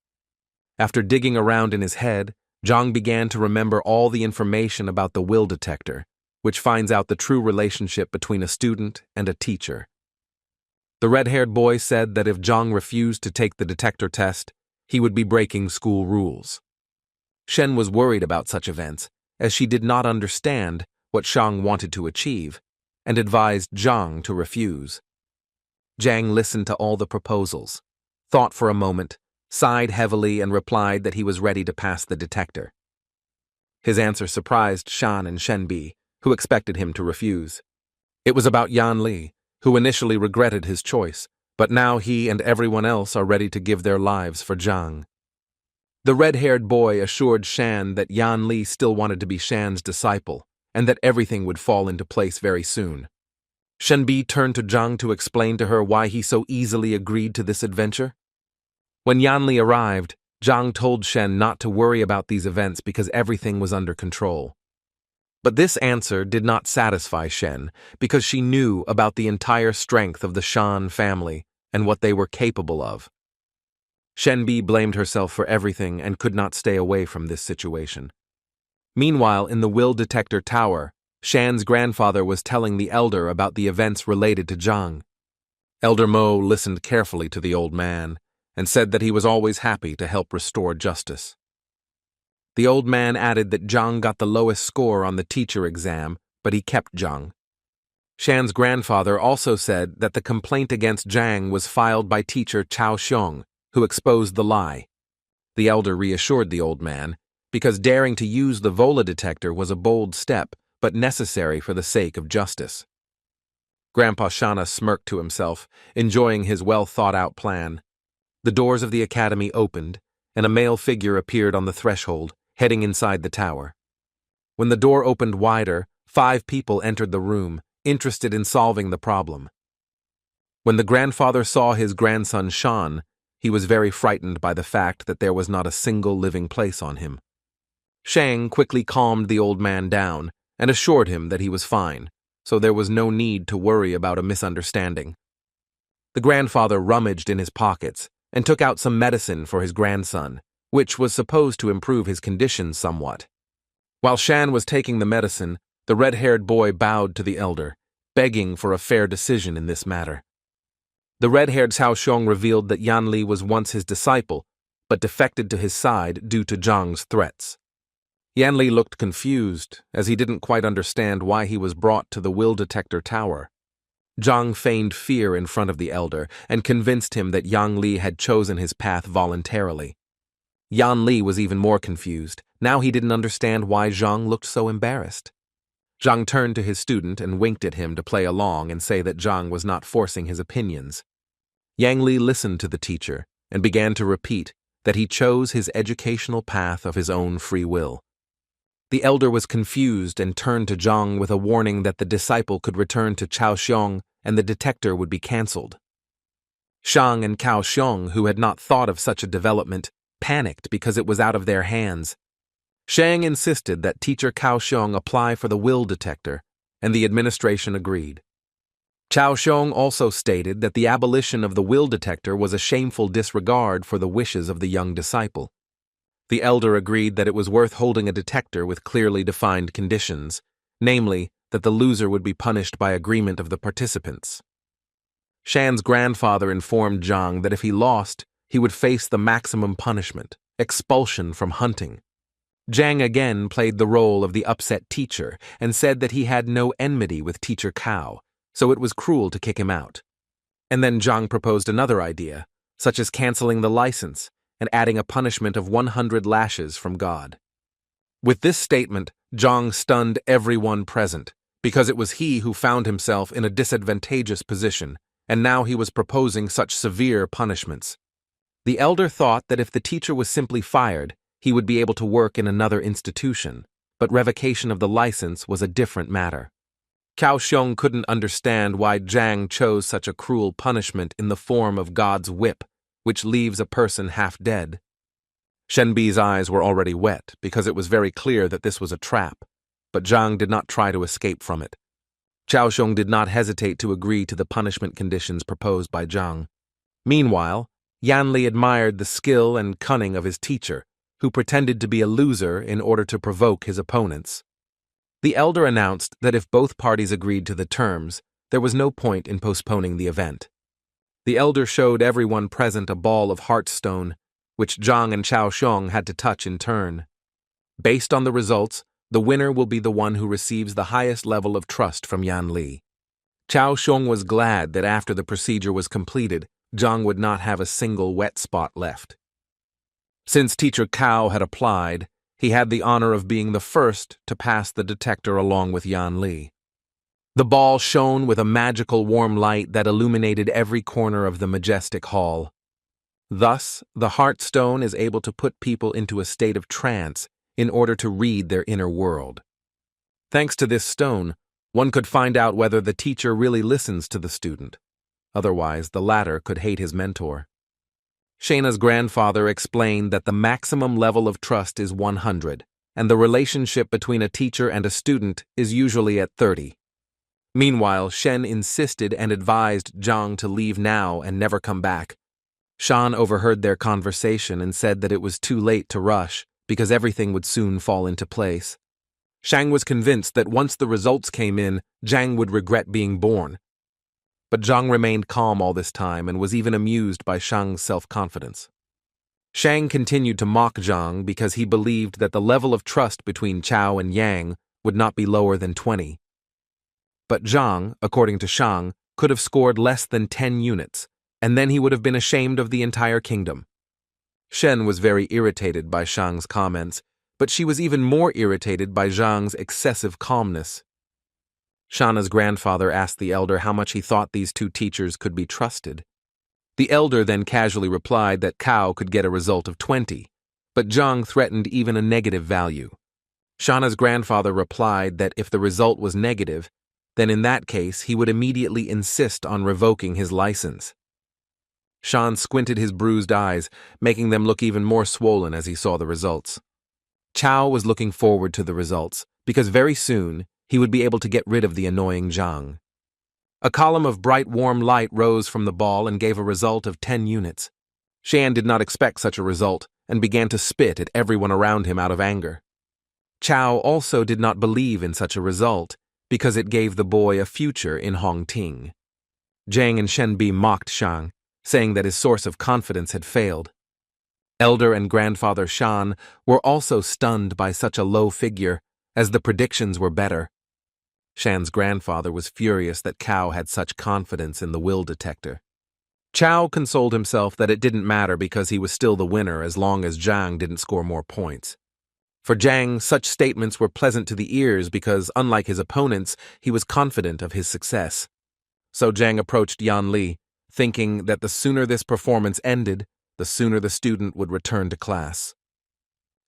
After digging around in his head, Zhang began to remember all the information about the will detector, which finds out the true relationship between a student and a teacher. The red-haired boy said that if Zhang refused to take the detector test, he would be breaking school rules. Shen was worried about such events, as she did not understand what Shang wanted to achieve, and advised Zhang to refuse. Zhang listened to all the proposals, thought for a moment, sighed heavily and replied that he was ready to pass the detector. His answer surprised Shan and Shen Bi, who expected him to refuse. It was about Yan Li, who initially regretted his choice, but now he and everyone else are ready to give their lives for Zhang. The red-haired boy assured Shan that Yan Li still wanted to be Shan's disciple, and that everything would fall into place very soon. Shenbi turned to Zhang to explain to her why he so easily agreed to this adventure. When Yan Li arrived, Zhang told Shen not to worry about these events because everything was under control. But this answer did not satisfy Shen because she knew about the entire strength of the Shan family and what they were capable of. Shenbi blamed herself for everything and could not stay away from this situation. Meanwhile, in the will detector tower, Shan's grandfather was telling the elder about the events related to Zhang. Elder Mo listened carefully to the old man and said that he was always happy to help restore justice. The old man added that Zhang got the lowest score on the teacher exam, but he kept Zhang. Shan's grandfather also said that the complaint against Zhang was filed by teacher Chao Xiong, who exposed the lie. The elder reassured the old man, because daring to use the Vola detector was a bold step, but necessary for the sake of justice. Grandpa Shana smirked to himself, enjoying his well-thought-out plan. The doors of the academy opened, and a male figure appeared on the threshold, heading inside the tower. When the door opened wider, 5 people entered the room, interested in solving the problem. When the grandfather saw his grandson Shan, he was very frightened by the fact that there was not a single living place on him. Shang quickly calmed the old man down and assured him that he was fine, so there was no need to worry about a misunderstanding. The grandfather rummaged in his pockets and took out some medicine for his grandson, which was supposed to improve his condition somewhat. While Shan was taking the medicine, the red-haired boy bowed to the elder, begging for a fair decision in this matter. The red-haired Cao Xiong revealed that Yan Li was once his disciple, but defected to his side due to Zhang's threats. Yan Li looked confused, as he didn't quite understand why he was brought to the will detector tower. Zhang feigned fear in front of the elder and convinced him that Yang Li had chosen his path voluntarily. Yan Li was even more confused. Now he didn't understand why Zhang looked so embarrassed. Zhang turned to his student and winked at him to play along and say that Zhang was not forcing his opinions. Yang Li listened to the teacher and began to repeat that he chose his educational path of his own free will. The elder was confused and turned to Zhang with a warning that the disciple could return to Cao Xiong and the detector would be cancelled. Shang and Cao Xiong, who had not thought of such a development, panicked because it was out of their hands. Shang insisted that teacher Cao Xiong apply for the will detector, and the administration agreed. Cao Xiong also stated that the abolition of the will detector was a shameful disregard for the wishes of the young disciple. The elder agreed that it was worth holding a detector with clearly defined conditions, namely, that the loser would be punished by agreement of the participants. Shan's grandfather informed Zhang that if he lost, he would face the maximum punishment, expulsion from hunting. Zhang again played the role of the upset teacher and said that he had no enmity with teacher Cao, so it was cruel to kick him out. And then Zhang proposed another idea, such as canceling the license and adding a punishment of 100 lashes from God. With this statement, Zhang stunned everyone present, because it was he who found himself in a disadvantageous position, and now he was proposing such severe punishments. The elder thought that if the teacher was simply fired, he would be able to work in another institution, but revocation of the license was a different matter. Cao Xiong couldn't understand why Zhang chose such a cruel punishment in the form of God's whip, which leaves a person half dead. Shenbi's eyes were already wet because it was very clear that this was a trap, but Zhang did not try to escape from it. Cao Xiong did not hesitate to agree to the punishment conditions proposed by Zhang. Meanwhile, Yan Li admired the skill and cunning of his teacher, who pretended to be a loser in order to provoke his opponents. The elder announced that if both parties agreed to the terms, there was no point in postponing the event. The elder showed everyone present a ball of heartstone, which Zhang and Cao Xiong had to touch in turn. Based on the results, the winner will be the one who receives the highest level of trust from Yan Li. Cao Xiong was glad that after the procedure was completed, Zhang would not have a single wet spot left. Since teacher Cao had applied, he had the honor of being the first to pass the detector along with Yan Li. The ball shone with a magical warm light that illuminated every corner of the majestic hall. Thus, the heart stone is able to put people into a state of trance in order to read their inner world. Thanks to this stone, one could find out whether the teacher really listens to the student. Otherwise, the latter could hate his mentor. Shayna's grandfather explained that the maximum level of trust is 100, and the relationship between a teacher and a student is usually at 30. Meanwhile, Shen insisted and advised Zhang to leave now and never come back. Shan overheard their conversation and said that it was too late to rush because everything would soon fall into place. Shang was convinced that once the results came in, Zhang would regret being born. But Zhang remained calm all this time and was even amused by Shang's self-confidence. Shang continued to mock Zhang because he believed that the level of trust between Chao and Yang would not be lower than 20. But Zhang, according to Shang, could have scored less than 10 units, and then he would have been ashamed of the entire kingdom. Shen was very irritated by Shang's comments, but she was even more irritated by Zhang's excessive calmness. Shana's grandfather asked the elder how much he thought these two teachers could be trusted. The elder then casually replied that Cao could get a result of 20, but Zhang threatened even a negative value. Shana's grandfather replied that if the result was negative, then in that case he would immediately insist on revoking his license. Shan squinted his bruised eyes, making them look even more swollen as he saw the results. Chao was looking forward to the results, because very soon he would be able to get rid of the annoying Zhang. A column of bright warm light rose from the ball and gave a result of 10 units. Shan did not expect such a result and began to spit at everyone around him out of anger. Chao also did not believe in such a result because it gave the boy a future in Hongting. Zhang and Shenbi mocked Shang, saying that his source of confidence had failed. Elder and grandfather Shan were also stunned by such a low figure, as the predictions were better. Shan's grandfather was furious that Cao had such confidence in the will detector. Chao consoled himself that it didn't matter because he was still the winner as long as Zhang didn't score more points. For Zhang, such statements were pleasant to the ears because, unlike his opponents, he was confident of his success. So Zhang approached Yan Li, thinking that the sooner this performance ended, the sooner the student would return to class.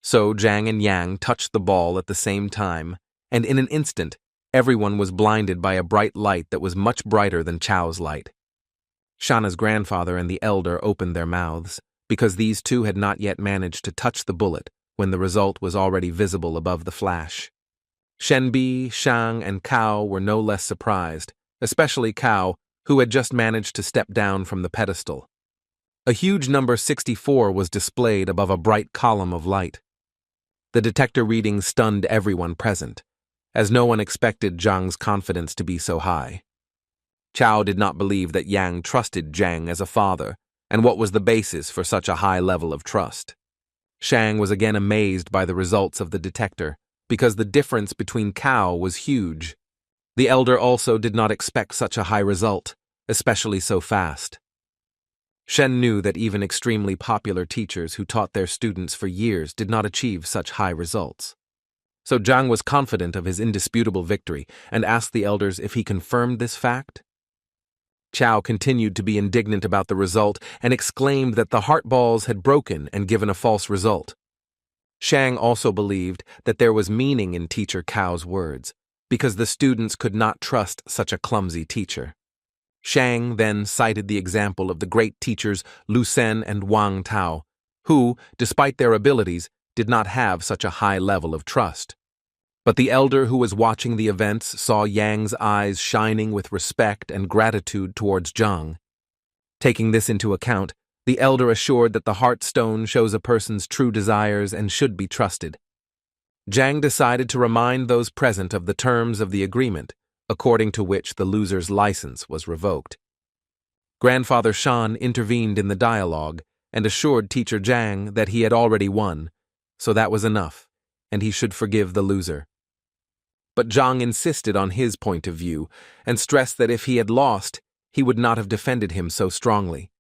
So Zhang and Yang touched the ball at the same time, and in an instant, everyone was blinded by a bright light that was much brighter than Chao's light. Shana's grandfather and the elder opened their mouths, because these two had not yet managed to touch the bullet when the result was already visible above the flash. Shenbi, Shang, and Cao were no less surprised, especially Cao, who had just managed to step down from the pedestal. A huge number 64 was displayed above a bright column of light. The detector reading stunned everyone present, as no one expected Zhang's confidence to be so high. Chao did not believe that Yang trusted Zhang as a father, and what was the basis for such a high level of trust. Shang was again amazed by the results of the detector, because the difference between Cao was huge. The elder also did not expect such a high result, especially so fast. Shen knew that even extremely popular teachers who taught their students for years did not achieve such high results. So Zhang was confident of his indisputable victory and asked the elders if he confirmed this fact. Chao continued to be indignant about the result and exclaimed that the heart balls had broken and given a false result. Shang also believed that there was meaning in teacher Cao's words, because the students could not trust such a clumsy teacher. Shang then cited the example of the great teachers Lu Sen and Wang Tao, who, despite their abilities, did not have such a high level of trust. But the elder who was watching the events saw Yang's eyes shining with respect and gratitude towards Zhang. Taking this into account, the elder assured that the heart stone shows a person's true desires and should be trusted. Zhang decided to remind those present of the terms of the agreement, according to which the loser's license was revoked. Grandfather Shan intervened in the dialogue and assured teacher Zhang that he had already won, so that was enough, and he should forgive the loser. But Zhang insisted on his point of view and stressed that if he had lost, he would not have defended him so strongly.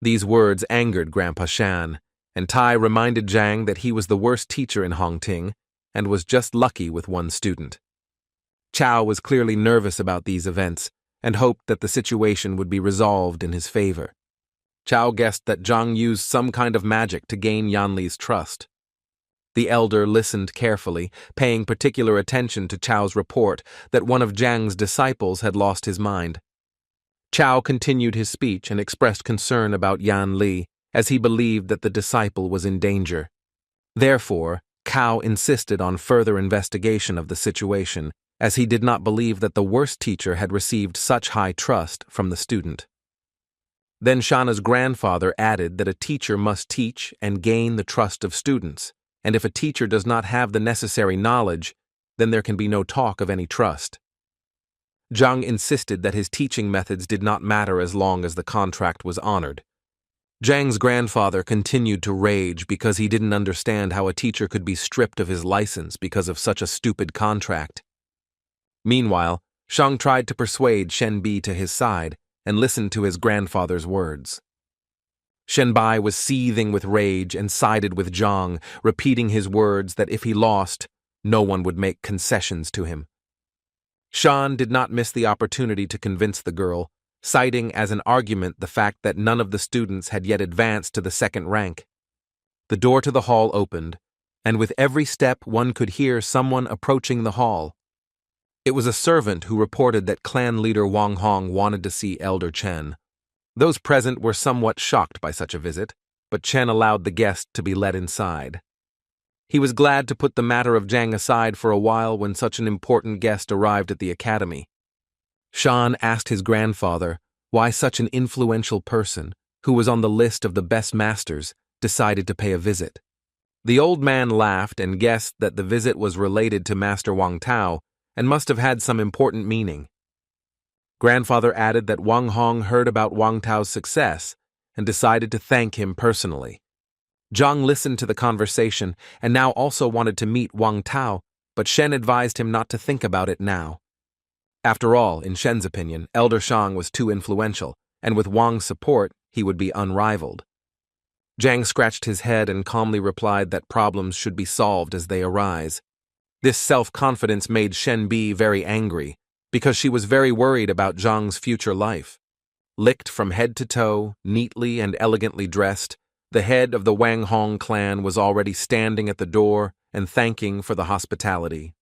These words angered Grandpa Shan, and Tai reminded Zhang that he was the worst teacher in Hongting and was just lucky with one student. Chao was clearly nervous about these events and hoped that the situation would be resolved in his favor. Chao guessed that Zhang used some kind of magic to gain Yanli's trust. The elder listened carefully, paying particular attention to Chao's report that one of Zhang's disciples had lost his mind. Chao continued his speech and expressed concern about Yan Li, as he believed that the disciple was in danger. Therefore, Cao insisted on further investigation of the situation, as he did not believe that the worst teacher had received such high trust from the student. Then Shana's grandfather added that a teacher must teach and gain the trust of students, and if a teacher does not have the necessary knowledge, then there can be no talk of any trust. Zhang insisted that his teaching methods did not matter as long as the contract was honored. Zhang's grandfather continued to rage because he didn't understand how a teacher could be stripped of his license because of such a stupid contract. Meanwhile, Shang tried to persuade Shen Bi to his side and listened to his grandfather's words. Shen Bai was seething with rage and sided with Zhang, repeating his words that if he lost, no one would make concessions to him. Shan did not miss the opportunity to convince the girl, citing as an argument the fact that none of the students had yet advanced to the second rank. The door to the hall opened, and with every step one could hear someone approaching the hall. It was a servant who reported that clan leader Wang Hong wanted to see Elder Chen. Those present were somewhat shocked by such a visit, but Chen allowed the guest to be let inside. He was glad to put the matter of Zhang aside for a while when such an important guest arrived at the academy. Shan asked his grandfather why such an influential person, who was on the list of the best masters, decided to pay a visit. The old man laughed and guessed that the visit was related to Master Wang Tao and must have had some important meaning. Grandfather added that Wang Hong heard about Wang Tao's success and decided to thank him personally. Zhang listened to the conversation and now also wanted to meet Wang Tao, but Shen advised him not to think about it now. After all, in Shen's opinion, Elder Shang was too influential, and with Wang's support, he would be unrivaled. Zhang scratched his head and calmly replied that problems should be solved as they arise. This self-confidence made Shen Bi very angry, because she was very worried about Zhang's future life. Licked from head to toe, neatly and elegantly dressed, the head of the Wang Hong clan was already standing at the door and thanking for the hospitality.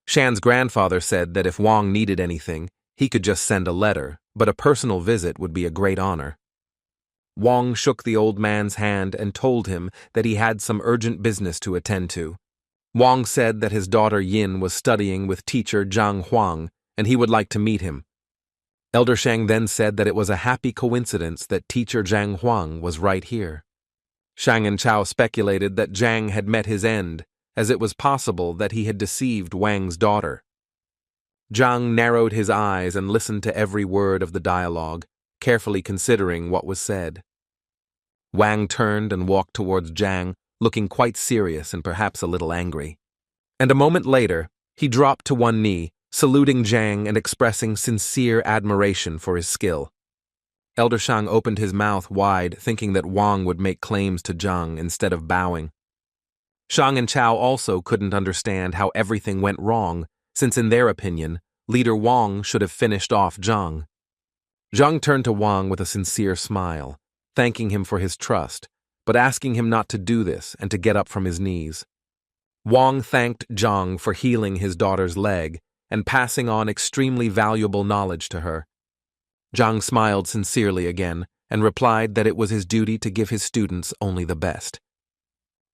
Shan's grandfather said that if Wang needed anything, he could just send a letter, but a personal visit would be a great honor. Wang shook the old man's hand and told him that he had some urgent business to attend to. Wang said that his daughter Yin was studying with teacher Zhang Huang, and he would like to meet him. Elder Shang then said that it was a happy coincidence that teacher Zhang Huang was right here. Shang and Chao speculated that Zhang had met his end, as it was possible that he had deceived Wang's daughter. Zhang narrowed his eyes and listened to every word of the dialogue, carefully considering what was said. Wang turned and walked towards Zhang, looking quite serious and perhaps a little angry. And a moment later, he dropped to one knee, saluting Zhang and expressing sincere admiration for his skill. Elder Shang opened his mouth wide, thinking that Wang would make claims to Zhang instead of bowing. Shang and Chao also couldn't understand how everything went wrong, since in their opinion, Leader Wang should have finished off Zhang. Zhang turned to Wang with a sincere smile, thanking him for his trust, but asking him not to do this and to get up from his knees. Wang thanked Zhang for healing his daughter's leg and passing on extremely valuable knowledge to her. Zhang smiled sincerely again and replied that it was his duty to give his students only the best.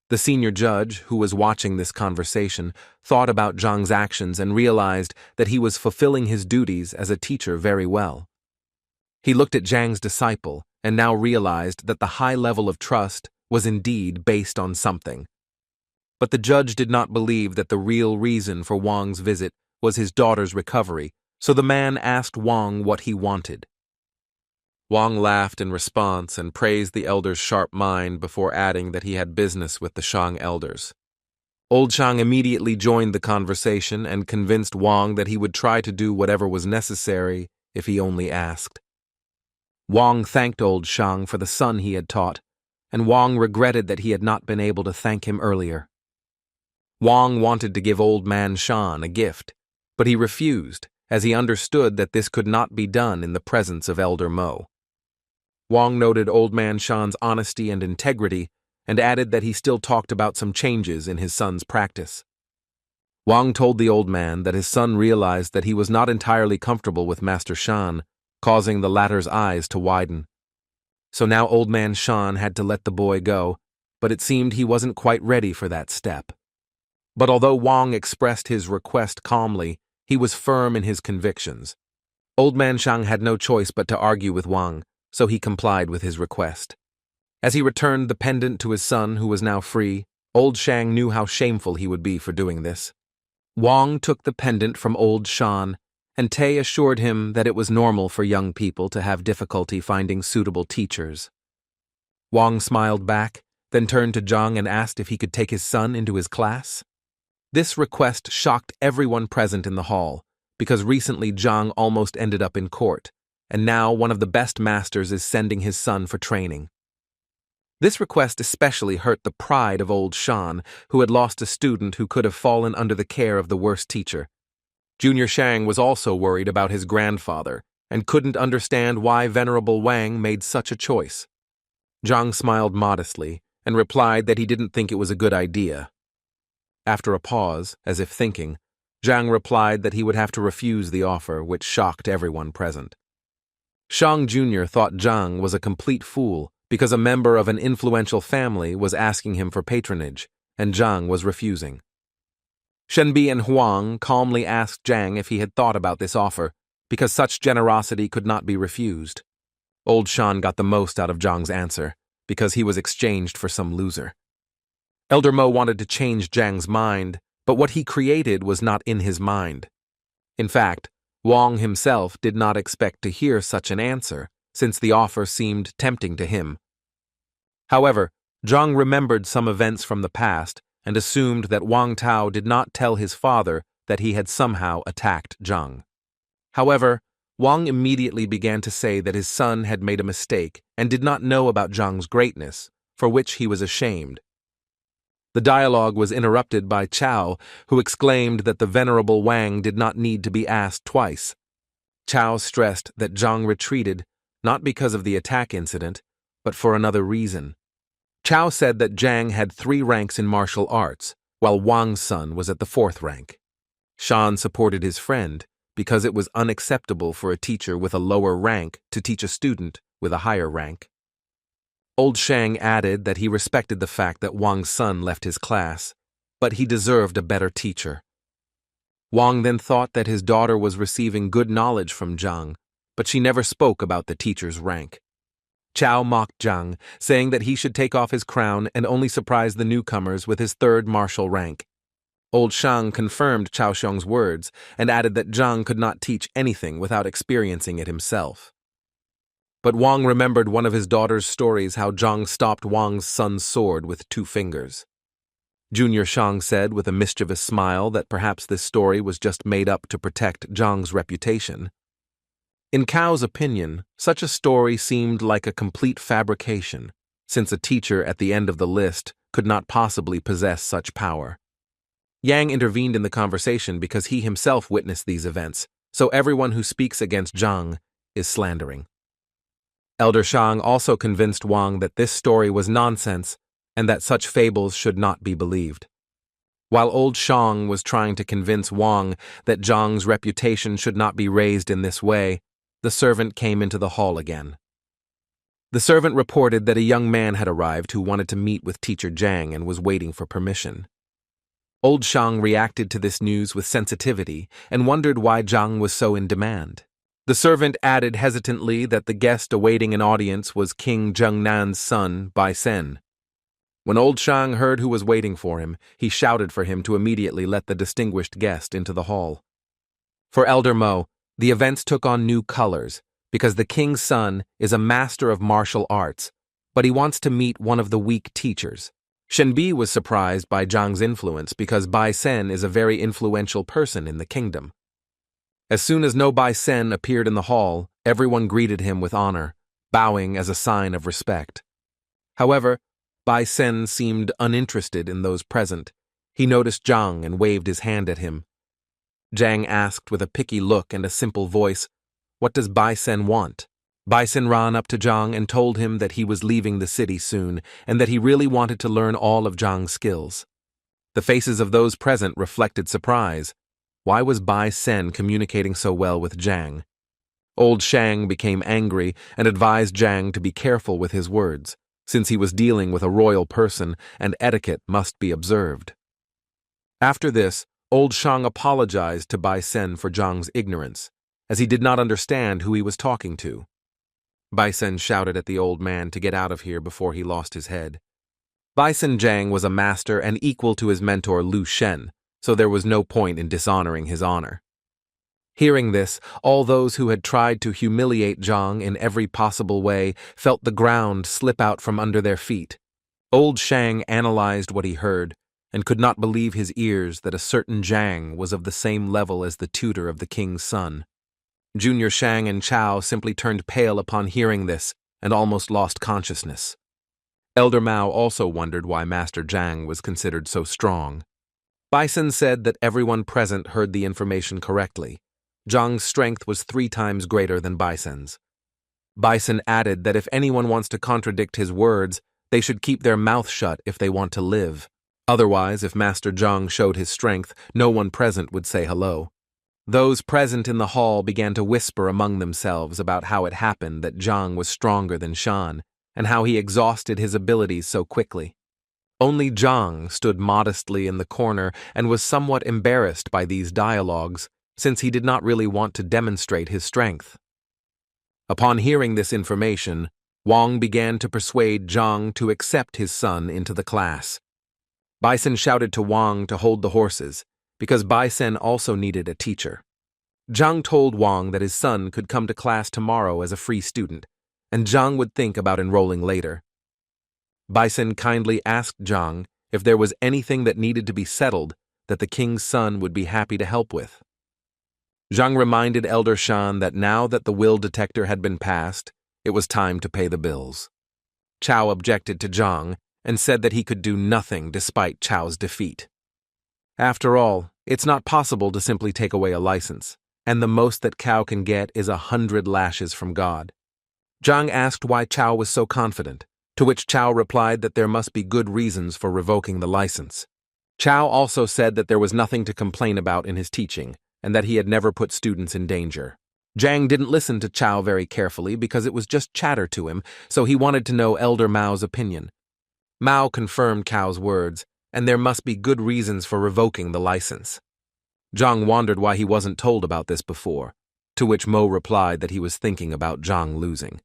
The senior judge, who was watching this conversation, thought about Zhang's actions and realized that he was fulfilling his duties as a teacher very well. He looked at Zhang's disciple and now realized that the high level of trust was indeed based on something. But the judge did not believe that the real reason for Wang's visit was his daughter's recovery, so the man asked Wang what he wanted. Wang laughed in response and praised the elder's sharp mind before adding that he had business with the Shang elders. Old Shang immediately joined the conversation and convinced Wang that he would try to do whatever was necessary if he only asked. Wang thanked Old Shang for the son he had taught, and Wang regretted that he had not been able to thank him earlier. Wang wanted to give Old Man Shan a gift, but he refused, as he understood that this could not be done in the presence of Elder Mo. Wang noted Old Man Shan's honesty and integrity and added that he still talked about some changes in his son's practice. Wang told the old man that his son realized that he was not entirely comfortable with Master Shan, causing the latter's eyes to widen. So now Old Man Shan had to let the boy go, but it seemed he wasn't quite ready for that step. But although Wang expressed his request calmly, he was firm in his convictions. Old Man Shang had no choice but to argue with Wang, so he complied with his request. As he returned the pendant to his son, who was now free, Old Shang knew how shameful he would be for doing this. Wang took the pendant from Old Shan, and Tay assured him that it was normal for young people to have difficulty finding suitable teachers. Wang smiled back, then turned to Zhang and asked if he could take his son into his class. This request shocked everyone present in the hall, because recently Zhang almost ended up in court, and now one of the best masters is sending his son for training. This request especially hurt the pride of Old Shan, who had lost a student who could have fallen under the care of the worst teacher. Junior Shang was also worried about his grandfather, and couldn't understand why Venerable Wang made such a choice. Zhang smiled modestly, and replied that he didn't think it was a good idea. After a pause, as if thinking, Zhang replied that he would have to refuse the offer, which shocked everyone present. Shang Jr. thought Zhang was a complete fool because a member of an influential family was asking him for patronage, and Zhang was refusing. Shenbi and Huang calmly asked Zhang if he had thought about this offer, because such generosity could not be refused. Old Shan got the most out of Zhang's answer, because he was exchanged for some loser. Elder Mo wanted to change Zhang's mind, but what he created was not in his mind. In fact, Wang himself did not expect to hear such an answer, since the offer seemed tempting to him. However, Zhang remembered some events from the past and assumed that Wang Tao did not tell his father that he had somehow attacked Zhang. However, Wang immediately began to say that his son had made a mistake and did not know about Zhang's greatness, for which he was ashamed. The dialogue was interrupted by Chao, who exclaimed that the Venerable Wang did not need to be asked twice. Chao stressed that Zhang retreated, not because of the attack incident, but for another reason. Chao said that Zhang had 3 ranks in martial arts, while Wang's son was at the 4th rank. Shan supported his friend, because it was unacceptable for a teacher with a lower rank to teach a student with a higher rank. Old Shang added that he respected the fact that Wang's son left his class, but he deserved a better teacher. Wang then thought that his daughter was receiving good knowledge from Zhang, but she never spoke about the teacher's rank. Chao mocked Zhang, saying that he should take off his crown and only surprise the newcomers with his 3rd martial rank. Old Shang confirmed Chao Xiong's words and added that Zhang could not teach anything without experiencing it himself. But Wang remembered one of his daughter's stories how Zhang stopped Wang's son's sword with 2 fingers. Junior Shang said with a mischievous smile that perhaps this story was just made up to protect Zhang's reputation. In Cao's opinion, such a story seemed like a complete fabrication, since a teacher at the end of the list could not possibly possess such power. Yang intervened in the conversation because he himself witnessed these events, so everyone who speaks against Zhang is slandering. Elder Shang also convinced Wang that this story was nonsense and that such fables should not be believed. While Old Shang was trying to convince Wang that Zhang's reputation should not be raised in this way, the servant came into the hall again. The servant reported that a young man had arrived who wanted to meet with Teacher Zhang and was waiting for permission. Old Shang reacted to this news with sensitivity and wondered why Zhang was so in demand. The servant added hesitantly that the guest awaiting an audience was King Zhengnan's son, Bai Sen. When Old Shang heard who was waiting for him, he shouted for him to immediately let the distinguished guest into the hall. For Elder Mo, the events took on new colors, because the king's son is a master of martial arts, but he wants to meet one of the weak teachers. Shenbi was surprised by Zhang's influence because Bai Sen is a very influential person in the kingdom. As soon as No Bai Sen appeared in the hall, everyone greeted him with honor, bowing as a sign of respect. However, Bai Sen seemed uninterested in those present. He noticed Zhang and waved his hand at him. Zhang asked with a picky look and a simple voice, "What does Bai Sen want?" Bison ran up to Zhang and told him that he was leaving the city soon and that he really wanted to learn all of Zhang's skills. The faces of those present reflected surprise. Why was Bai Sen communicating so well with Zhang? Old Shang became angry and advised Zhang to be careful with his words, since he was dealing with a royal person and etiquette must be observed. After this, Old Shang apologized to Bai Sen for Zhang's ignorance, as he did not understand who he was talking to. Bai Sen shouted at the old man to get out of here before he lost his head. Bison Zhang was a master and equal to his mentor Lu Shen, so there was no point in dishonoring his honor. Hearing this, all those who had tried to humiliate Zhang in every possible way felt the ground slip out from under their feet. Old Shang analyzed what he heard and could not believe his ears that a certain Zhang was of the same level as the tutor of the king's son. Junior Shang and Chao simply turned pale upon hearing this and almost lost consciousness. Elder Mao also wondered why Master Zhang was considered so strong. Bison said that everyone present heard the information correctly. Zhang's strength was 3 times greater than Bison's. Bison added that if anyone wants to contradict his words, they should keep their mouth shut if they want to live. Otherwise, if Master Zhang showed his strength, no one present would say hello. Those present in the hall began to whisper among themselves about how it happened that Zhang was stronger than Shan, and how he exhausted his abilities so quickly. Only Zhang stood modestly in the corner and was somewhat embarrassed by these dialogues, since he did not really want to demonstrate his strength. Upon hearing this information, Wang began to persuade Zhang to accept his son into the class. Bison shouted to Wang to hold the horses, because Bison also needed a teacher. Zhang told Wang that his son could come to class tomorrow as a free student, and Zhang would think about enrolling later. Bison kindly asked Zhang if there was anything that needed to be settled that the king's son would be happy to help with. Zhang reminded Elder Shan that now that the will detector had been passed, it was time to pay the bills. Chao objected to Zhang and said that he could do nothing despite Chao's defeat. After all, it's not possible to simply take away a license, and the most that Cao can get is 100 lashes from God. Zhang asked why Chao was so confident, to which Chao replied that there must be good reasons for revoking the license. Chao also said that there was nothing to complain about in his teaching, and that he had never put students in danger. Zhang didn't listen to Chao very carefully because it was just chatter to him, so he wanted to know Elder Mao's opinion. Mao confirmed Cao's words, and there must be good reasons for revoking the license. Zhang wondered why he wasn't told about this before, to which Mo replied that he was thinking about Zhang losing.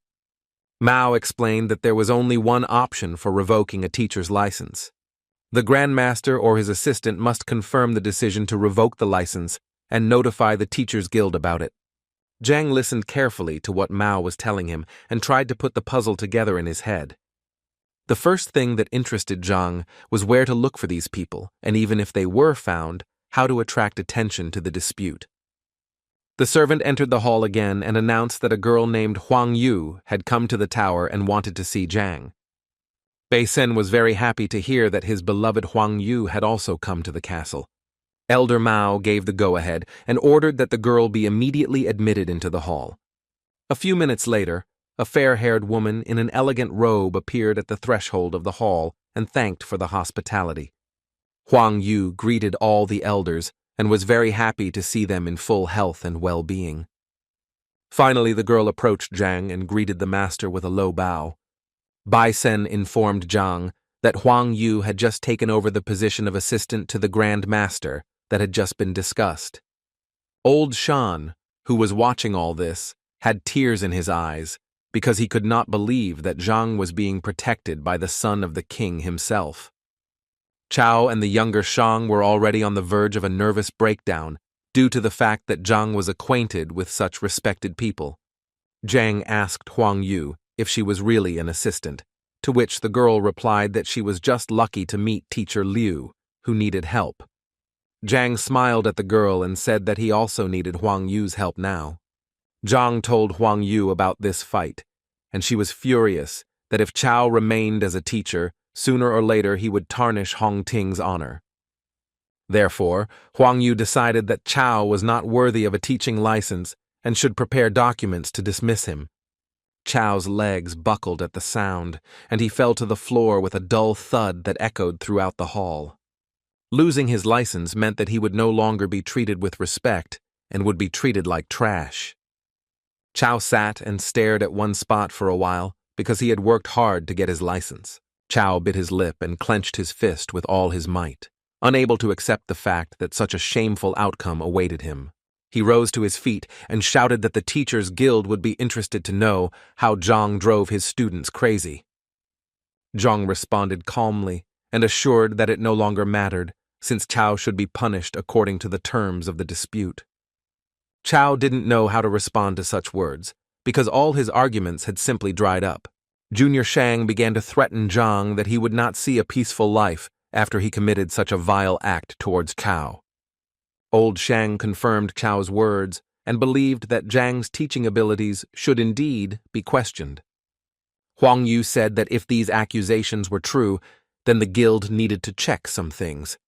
Mao explained that there was only one option for revoking a teacher's license. The grandmaster or his assistant must confirm the decision to revoke the license and notify the teachers' guild about it. Zhang listened carefully to what Mao was telling him and tried to put the puzzle together in his head. The first thing that interested Zhang was where to look for these people, and even if they were found, how to attract attention to the dispute. The servant entered the hall again and announced that a girl named Huang Yu had come to the tower and wanted to see Zhang. Bai Sen was very happy to hear that his beloved Huang Yu had also come to the castle. Elder Mao gave the go-ahead and ordered that the girl be immediately admitted into the hall. A few minutes later, a fair-haired woman in an elegant robe appeared at the threshold of the hall and thanked for the hospitality. Huang Yu greeted all the elders and was very happy to see them in full health and well-being. Finally, the girl approached Zhang and greeted the master with a low bow. Bai Sen informed Zhang that Huang Yu had just taken over the position of assistant to the grandmaster that had just been discussed. Old Shan, who was watching all this, had tears in his eyes because he could not believe that Zhang was being protected by the son of the king himself. Chao and the younger Shang were already on the verge of a nervous breakdown due to the fact that Zhang was acquainted with such respected people. Zhang asked Huang Yu if she was really an assistant, to which the girl replied that she was just lucky to meet teacher Liu, who needed help. Zhang smiled at the girl and said that he also needed Huang Yu's help now. Zhang told Huang Yu about this fight, and she was furious that if Chao remained as a teacher, sooner or later he would tarnish Hong Ting's honor. Therefore, Huang Yu decided that Chao was not worthy of a teaching license and should prepare documents to dismiss him. Chow's legs buckled at the sound, and he fell to the floor with a dull thud that echoed throughout the hall. Losing his license meant that he would no longer be treated with respect and would be treated like trash. Chow sat and stared at one spot for a while because he had worked hard to get his license. Chow bit his lip and clenched his fist with all his might, unable to accept the fact that such a shameful outcome awaited him. He rose to his feet and shouted that the Teachers Guild would be interested to know how Zhang drove his students crazy. Zhang responded calmly and assured that it no longer mattered, since Chow should be punished according to the terms of the dispute. Chow didn't know how to respond to such words, because all his arguments had simply dried up. Junior Shang began to threaten Zhang that he would not see a peaceful life after he committed such a vile act towards Chow. Old Shang confirmed Chow's words and believed that Zhang's teaching abilities should indeed be questioned. Huang Yu said that if these accusations were true, then the guild needed to check some things.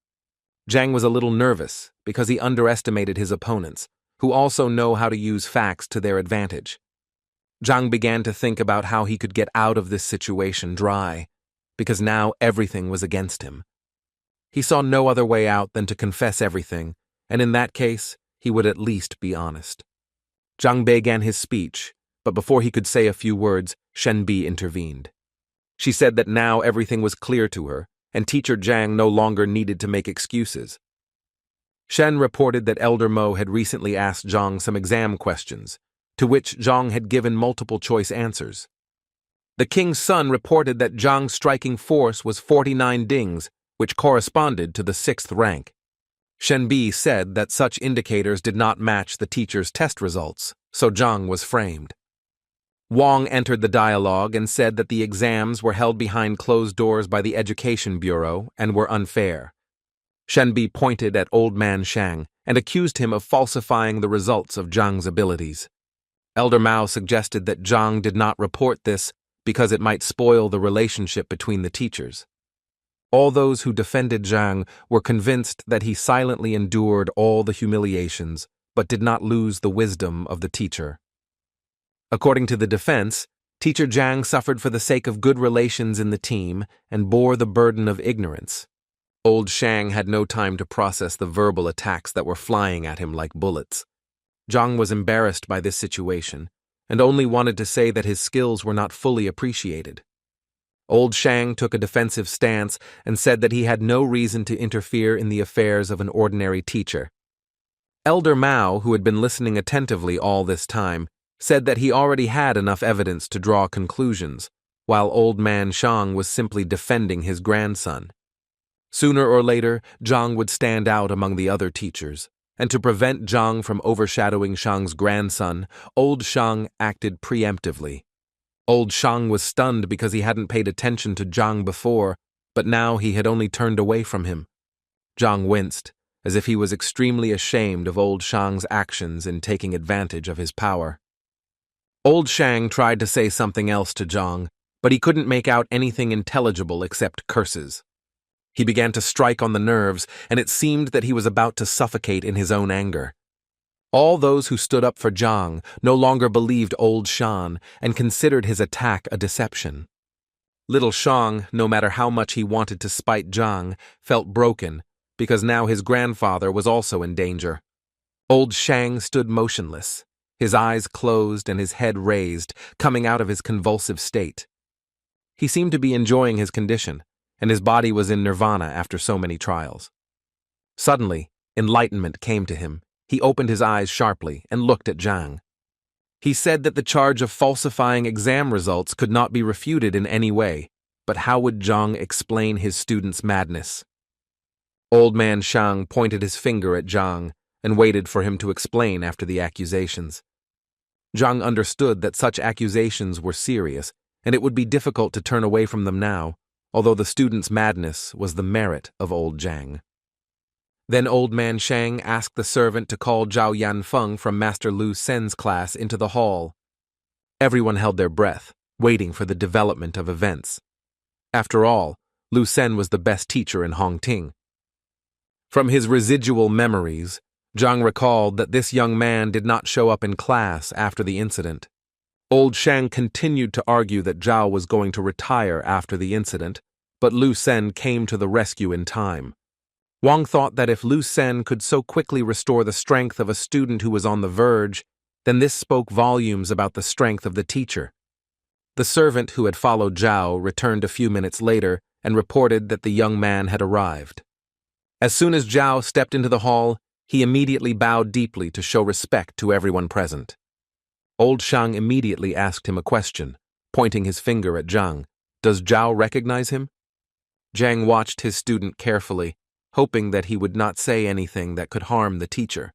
Zhang was a little nervous because he underestimated his opponents, who also know how to use facts to their advantage. Zhang began to think about how he could get out of this situation dry, because now everything was against him. He saw no other way out than to confess everything, and in that case, he would at least be honest. Zhang began his speech, but before he could say a few words, Shen Bi intervened. She said that now everything was clear to her, and Teacher Zhang no longer needed to make excuses. Shen reported that Elder Mo had recently asked Zhang some exam questions, to which Zhang had given multiple-choice answers. The king's son reported that Zhang's striking force was 49 dings, which corresponded to the 6th rank. Shen Bi said that such indicators did not match the teacher's test results, so Zhang was framed. Wang entered the dialogue and said that the exams were held behind closed doors by the Education Bureau and were unfair. Shen Bi pointed at Old Man Shang and accused him of falsifying the results of Zhang's abilities. Elder Mao suggested that Zhang did not report this because it might spoil the relationship between the teachers. All those who defended Zhang were convinced that he silently endured all the humiliations, but did not lose the wisdom of the teacher. According to the defense, Teacher Zhang suffered for the sake of good relations in the team and bore the burden of ignorance. Old Shang had no time to process the verbal attacks that were flying at him like bullets. Zhang was embarrassed by this situation and only wanted to say that his skills were not fully appreciated. Old Shang took a defensive stance and said that he had no reason to interfere in the affairs of an ordinary teacher. Elder Mao, who had been listening attentively all this time, said that he already had enough evidence to draw conclusions, while Old Man Shang was simply defending his grandson. Sooner or later, Zhang would stand out among the other teachers, and to prevent Zhang from overshadowing Shang's grandson, Old Shang acted preemptively. Old Shang was stunned because he hadn't paid attention to Zhang before, but now he had only turned away from him. Zhang winced, as if he was extremely ashamed of Old Shang's actions in taking advantage of his power. Old Shang tried to say something else to Zhang, but he couldn't make out anything intelligible except curses. He began to strike on the nerves, and it seemed that he was about to suffocate in his own anger. All those who stood up for Zhang no longer believed Old Shang and considered his attack a deception. Little Shang, no matter how much he wanted to spite Zhang, felt broken because now his grandfather was also in danger. Old Shang stood motionless, his eyes closed and his head raised, coming out of his convulsive state. He seemed to be enjoying his condition, and his body was in nirvana after so many trials. Suddenly, enlightenment came to him. He opened his eyes sharply and looked at Zhang. He said that the charge of falsifying exam results could not be refuted in any way, but how would Zhang explain his student's madness? Old Man Shang pointed his finger at Zhang and waited for him to explain after the accusations. Zhang understood that such accusations were serious, and it would be difficult to turn away from them now, although the student's madness was the merit of Old Zhang. Then Old Man Shang asked the servant to call Zhao Yanfeng from Master Lu Sen's class into the hall. Everyone held their breath, waiting for the development of events. After all, Lu Sen was the best teacher in Hongting. From his residual memories, Zhang recalled that this young man did not show up in class after the incident. Old Shang continued to argue that Zhao was going to retire after the incident, but Lu Sen came to the rescue in time. Wang thought that if Lu Sen could so quickly restore the strength of a student who was on the verge, then this spoke volumes about the strength of the teacher. The servant who had followed Zhao returned a few minutes later and reported that the young man had arrived. As soon as Zhao stepped into the hall, he immediately bowed deeply to show respect to everyone present. Old Shang immediately asked him a question, pointing his finger at Zhang. Does Zhao recognize him? Zhang watched his student carefully, hoping that he would not say anything that could harm the teacher.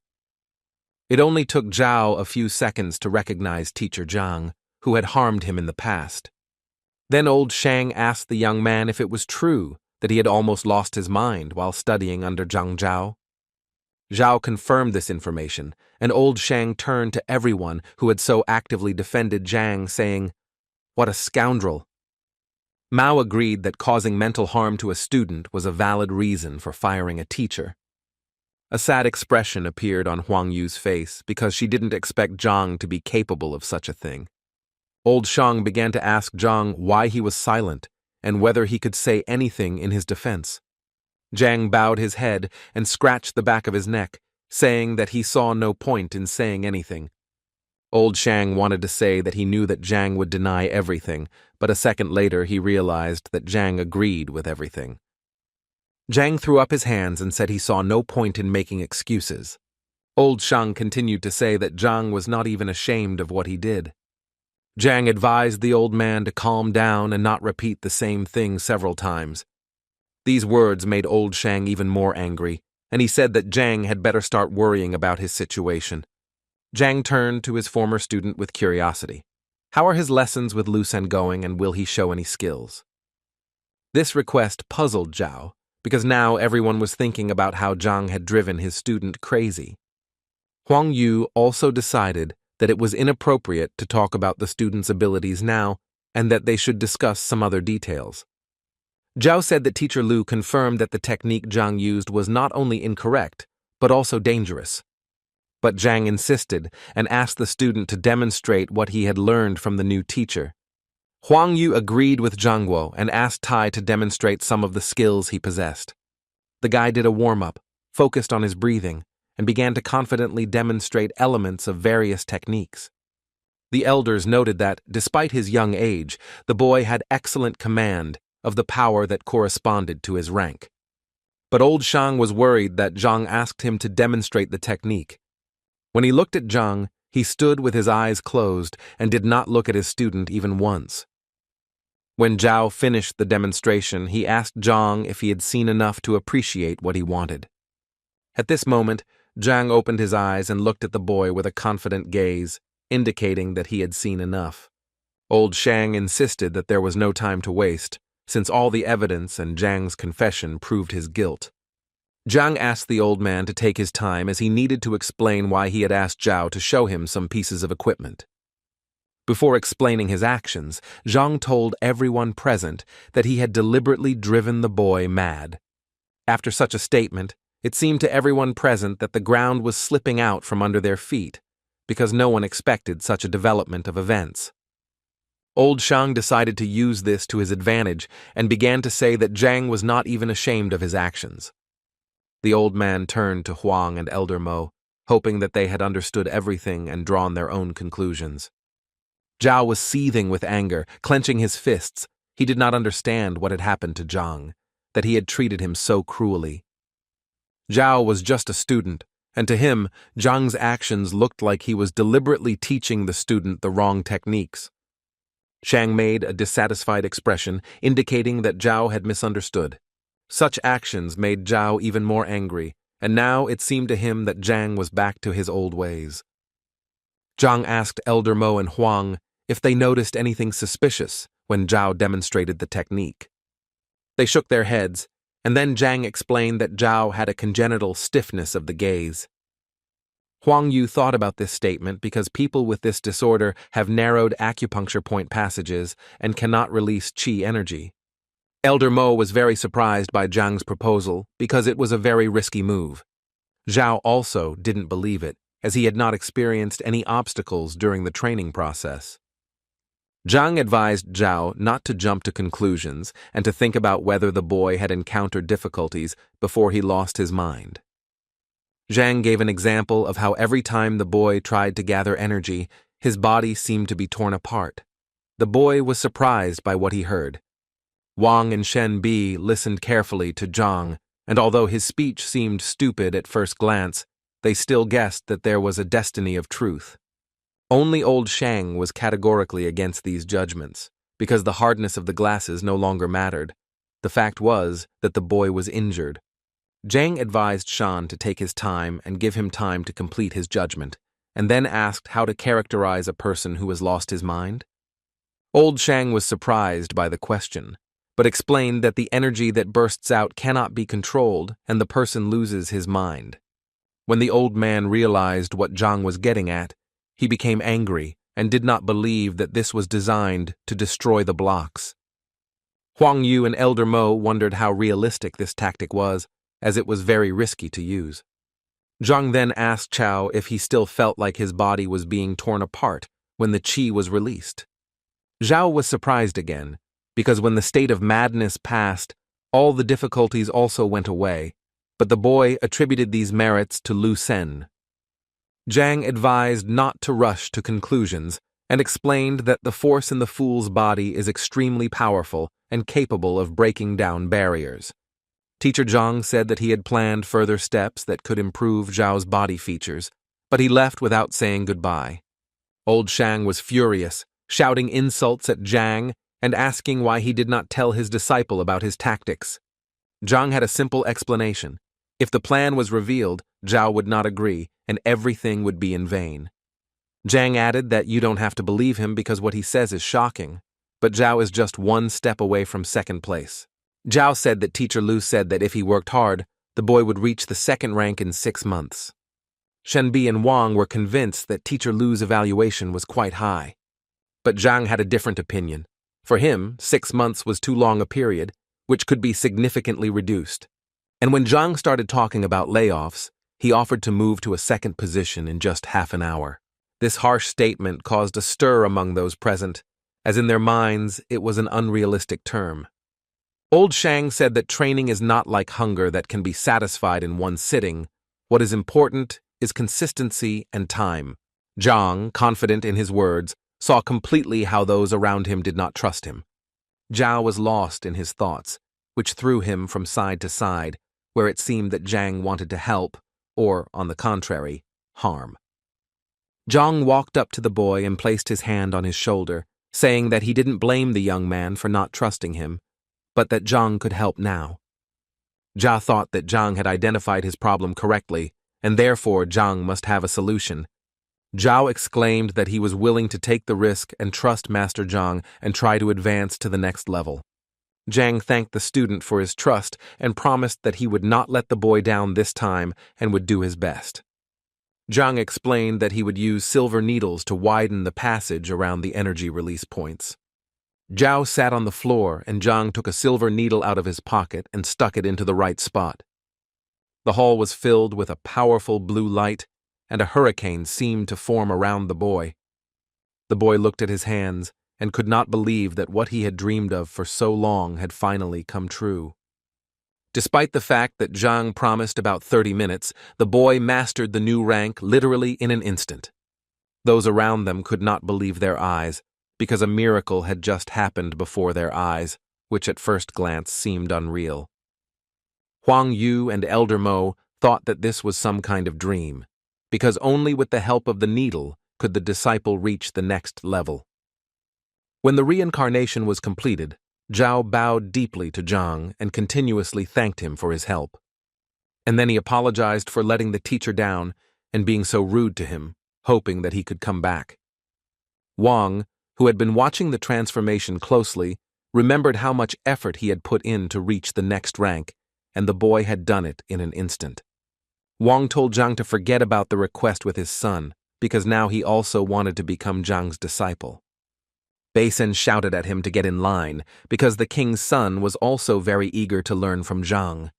It only took Zhao a few seconds to recognize teacher Zhang, who had harmed him in the past. Then old Shang asked the young man if it was true that he had almost lost his mind while studying under Zhang Zhao. Zhao confirmed this information, and old Shang turned to everyone who had so actively defended Zhang, saying, "What a scoundrel!" Mao agreed that causing mental harm to a student was a valid reason for firing a teacher. A sad expression appeared on Huang Yu's face because she didn't expect Zhang to be capable of such a thing. Old Shang began to ask Zhang why he was silent and whether he could say anything in his defense. Zhang bowed his head and scratched the back of his neck, saying that he saw no point in saying anything. Old Shang wanted to say that he knew that Zhang would deny everything, but a second later he realized that Zhang agreed with everything. Zhang threw up his hands and said he saw no point in making excuses. Old Shang continued to say that Zhang was not even ashamed of what he did. Zhang advised the old man to calm down and not repeat the same thing several times. These words made old Shang even more angry, and he said that Zhang had better start worrying about his situation. Zhang turned to his former student with curiosity. How are his lessons with Lu Sen going, and will he show any skills? This request puzzled Zhao, because now everyone was thinking about how Zhang had driven his student crazy. Huang Yu also decided that it was inappropriate to talk about the student's abilities now, and that they should discuss some other details. Zhao said that Teacher Lu confirmed that the technique Zhang used was not only incorrect, but also dangerous. But Zhang insisted and asked the student to demonstrate what he had learned from the new teacher. Huang Yu agreed with Zhang Guo and asked Tai to demonstrate some of the skills he possessed. The guy did a warm-up, focused on his breathing, and began to confidently demonstrate elements of various techniques. The elders noted that, despite his young age, the boy had excellent command of the power that corresponded to his rank. But old Shang was worried that Zhang asked him to demonstrate the technique. When he looked at Zhang, he stood with his eyes closed and did not look at his student even once. When Zhao finished the demonstration, he asked Zhang if he had seen enough to appreciate what he wanted. At this moment, Zhang opened his eyes and looked at the boy with a confident gaze, indicating that he had seen enough. Old Shang insisted that there was no time to waste, since all the evidence and Zhang's confession proved his guilt. Zhang asked the old man to take his time as he needed to explain why he had asked Zhao to show him some pieces of equipment. Before explaining his actions, Zhang told everyone present that he had deliberately driven the boy mad. After such a statement, it seemed to everyone present that the ground was slipping out from under their feet, because no one expected such a development of events. Old Shang decided to use this to his advantage and began to say that Zhang was not even ashamed of his actions. The old man turned to Huang and Elder Mo, hoping that they had understood everything and drawn their own conclusions. Zhao was seething with anger, clenching his fists. He did not understand what had happened to Zhang, that he had treated him so cruelly. Zhao was just a student, and to him, Zhang's actions looked like he was deliberately teaching the student the wrong techniques. Shang made a dissatisfied expression, indicating that Zhao had misunderstood. Such actions made Zhao even more angry, and now it seemed to him that Zhang was back to his old ways. Zhang asked Elder Mo and Huang if they noticed anything suspicious when Zhao demonstrated the technique. They shook their heads, and then Zhang explained that Zhao had a congenital stiffness of the gaze. Huang Yu thought about this statement because people with this disorder have narrowed acupuncture point passages and cannot release qi energy. Elder Mo was very surprised by Zhang's proposal because it was a very risky move. Zhao also didn't believe it, as he had not experienced any obstacles during the training process. Zhang advised Zhao not to jump to conclusions and to think about whether the boy had encountered difficulties before he lost his mind. Zhang gave an example of how every time the boy tried to gather energy, his body seemed to be torn apart. The boy was surprised by what he heard. Wang and Shen Bi listened carefully to Zhang, and although his speech seemed stupid at first glance, they still guessed that there was a destiny of truth. Only old Shang was categorically against these judgments, because the hardness of the glasses no longer mattered. The fact was that the boy was injured. Zhang advised Shan to take his time and give him time to complete his judgment, and then asked how to characterize a person who has lost his mind. Old Shang was surprised by the question, but explained that the energy that bursts out cannot be controlled and the person loses his mind. When the old man realized what Zhang was getting at, he became angry and did not believe that this was designed to destroy the blocks. Huang Yu and Elder Mo wondered how realistic this tactic was, as it was very risky to use. Zhang then asked Chao if he still felt like his body was being torn apart when the qi was released. Zhao was surprised again, because when the state of madness passed, all the difficulties also went away, but the boy attributed these merits to Lu Sen. Zhang advised not to rush to conclusions and explained that the force in the fool's body is extremely powerful and capable of breaking down barriers. Teacher Zhang said that he had planned further steps that could improve Zhao's body features, but he left without saying goodbye. Old Shang was furious, shouting insults at Zhang and asking why he did not tell his disciple about his tactics. Zhang had a simple explanation. If the plan was revealed, Zhao would not agree, and everything would be in vain. Zhang added that you don't have to believe him because what he says is shocking, but Zhao is just one step away from second place. Zhao said that Teacher Lu said that if he worked hard, the boy would reach the second rank in 6 months. Shenbi and Wang were convinced that Teacher Lu's evaluation was quite high. But Zhang had a different opinion. For him, 6 months was too long a period, which could be significantly reduced. And when Zhang started talking about layoffs, he offered to move to a second position in just half an hour. This harsh statement caused a stir among those present, as in their minds it was an unrealistic term. Old Shang said that training is not like hunger that can be satisfied in one sitting. What is important is consistency and time. Zhang, confident in his words, saw completely how those around him did not trust him. Zhao was lost in his thoughts, which threw him from side to side, where it seemed that Zhang wanted to help, or, on the contrary, harm. Zhang walked up to the boy and placed his hand on his shoulder, saying that he didn't blame the young man for not trusting him, but that Zhang could help now. Jia thought that Zhang had identified his problem correctly, and therefore Zhang must have a solution. Zhao exclaimed that he was willing to take the risk and trust Master Zhang and try to advance to the next level. Zhang thanked the student for his trust and promised that he would not let the boy down this time and would do his best. Zhang explained that he would use silver needles to widen the passage around the energy release points. Zhao sat on the floor and Zhang took a silver needle out of his pocket and stuck it into the right spot. The hall was filled with a powerful blue light, and a hurricane seemed to form around the boy. The boy looked at his hands and could not believe that what he had dreamed of for so long had finally come true. Despite the fact that Zhang promised about 30 minutes, the boy mastered the new rank literally in an instant. Those around them could not believe their eyes, because a miracle had just happened before their eyes, which at first glance seemed unreal. Huang Yu and Elder Mo thought that this was some kind of dream, because only with the help of the needle could the disciple reach the next level. When the reincarnation was completed, Zhao bowed deeply to Zhang and continuously thanked him for his help. And then he apologized for letting the teacher down and being so rude to him, hoping that he could come back. Wang, who had been watching the transformation closely, remembered how much effort he had put in to reach the next rank, and the boy had done it in an instant. Wang told Zhang to forget about the request with his son, because now he also wanted to become Zhang's disciple. Baisen shouted at him to get in line, because the king's son was also very eager to learn from Zhang.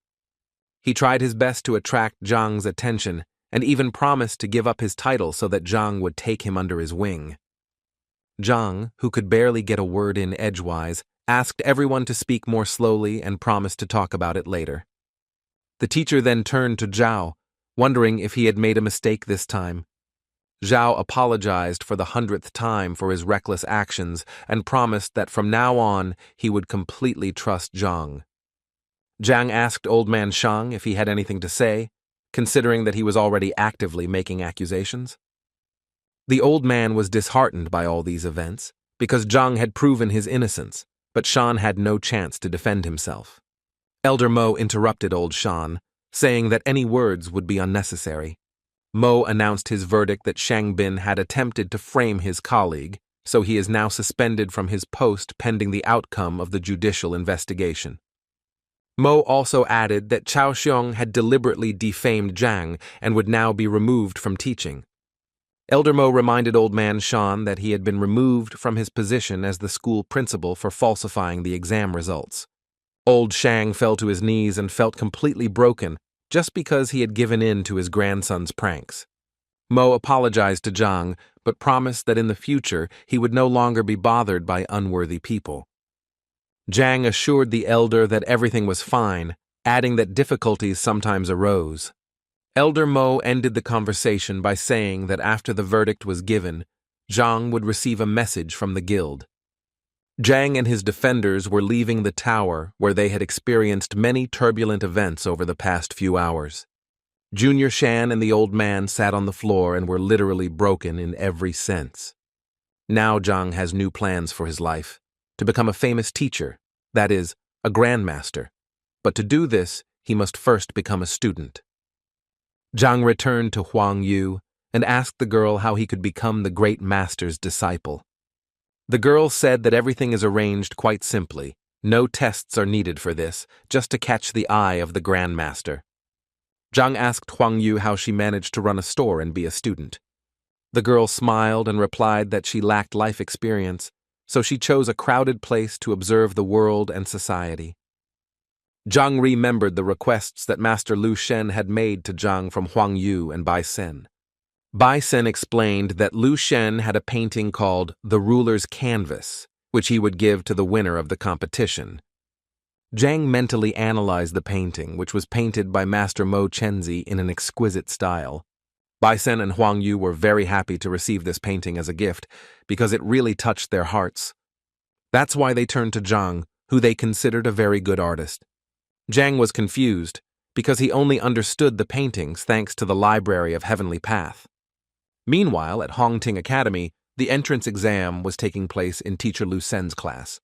He tried his best to attract Zhang's attention, and even promised to give up his title so that Zhang would take him under his wing. Zhang, who could barely get a word in edgewise, asked everyone to speak more slowly and promised to talk about it later. The teacher then turned to Zhao, wondering if he had made a mistake this time. Zhao apologized for the 100th time for his reckless actions and promised that from now on he would completely trust Zhang. Zhang asked Old Man Shang if he had anything to say, considering that he was already actively making accusations. The old man was disheartened by all these events, because Zhang had proven his innocence, but Shan had no chance to defend himself. Elder Mo interrupted old Shan, saying that any words would be unnecessary. Mo announced his verdict that Shang Bin had attempted to frame his colleague, so he is now suspended from his post pending the outcome of the judicial investigation. Mo also added that Chao Xiong had deliberately defamed Zhang and would now be removed from teaching. Elder Mo reminded Old Man Shan that he had been removed from his position as the school principal for falsifying the exam results. Old Shang fell to his knees and felt completely broken just because he had given in to his grandson's pranks. Mo apologized to Zhang, but promised that in the future he would no longer be bothered by unworthy people. Zhang assured the elder that everything was fine, adding that difficulties sometimes arose. Elder Mo ended the conversation by saying that after the verdict was given, Zhang would receive a message from the guild. Zhang and his defenders were leaving the tower where they had experienced many turbulent events over the past few hours. Junior Shan and the old man sat on the floor and were literally broken in every sense. Now Zhang has new plans for his life, to become a famous teacher, that is, a grandmaster. But to do this, he must first become a student. Zhang returned to Huang Yu and asked the girl how he could become the great master's disciple. The girl said that everything is arranged quite simply. No tests are needed for this, just to catch the eye of the grandmaster. Zhang asked Huang Yu how she managed to run a store and be a student. The girl smiled and replied that she lacked life experience, so she chose a crowded place to observe the world and society. Zhang remembered the requests that Master Lu Shen had made to Zhang from Huang Yu and Bai Sen. Bai Sen explained that Lu Shen had a painting called The Ruler's Canvas, which he would give to the winner of the competition. Zhang mentally analyzed the painting, which was painted by Master Mo Chenzi in an exquisite style. Bai Sen and Huang Yu were very happy to receive this painting as a gift, because it really touched their hearts. That's why they turned to Zhang, who they considered a very good artist. Zhang was confused, because he only understood the paintings thanks to the Library of Heavenly Path. Meanwhile, at Hongting Academy, the entrance exam was taking place in Teacher Lu Sen's class.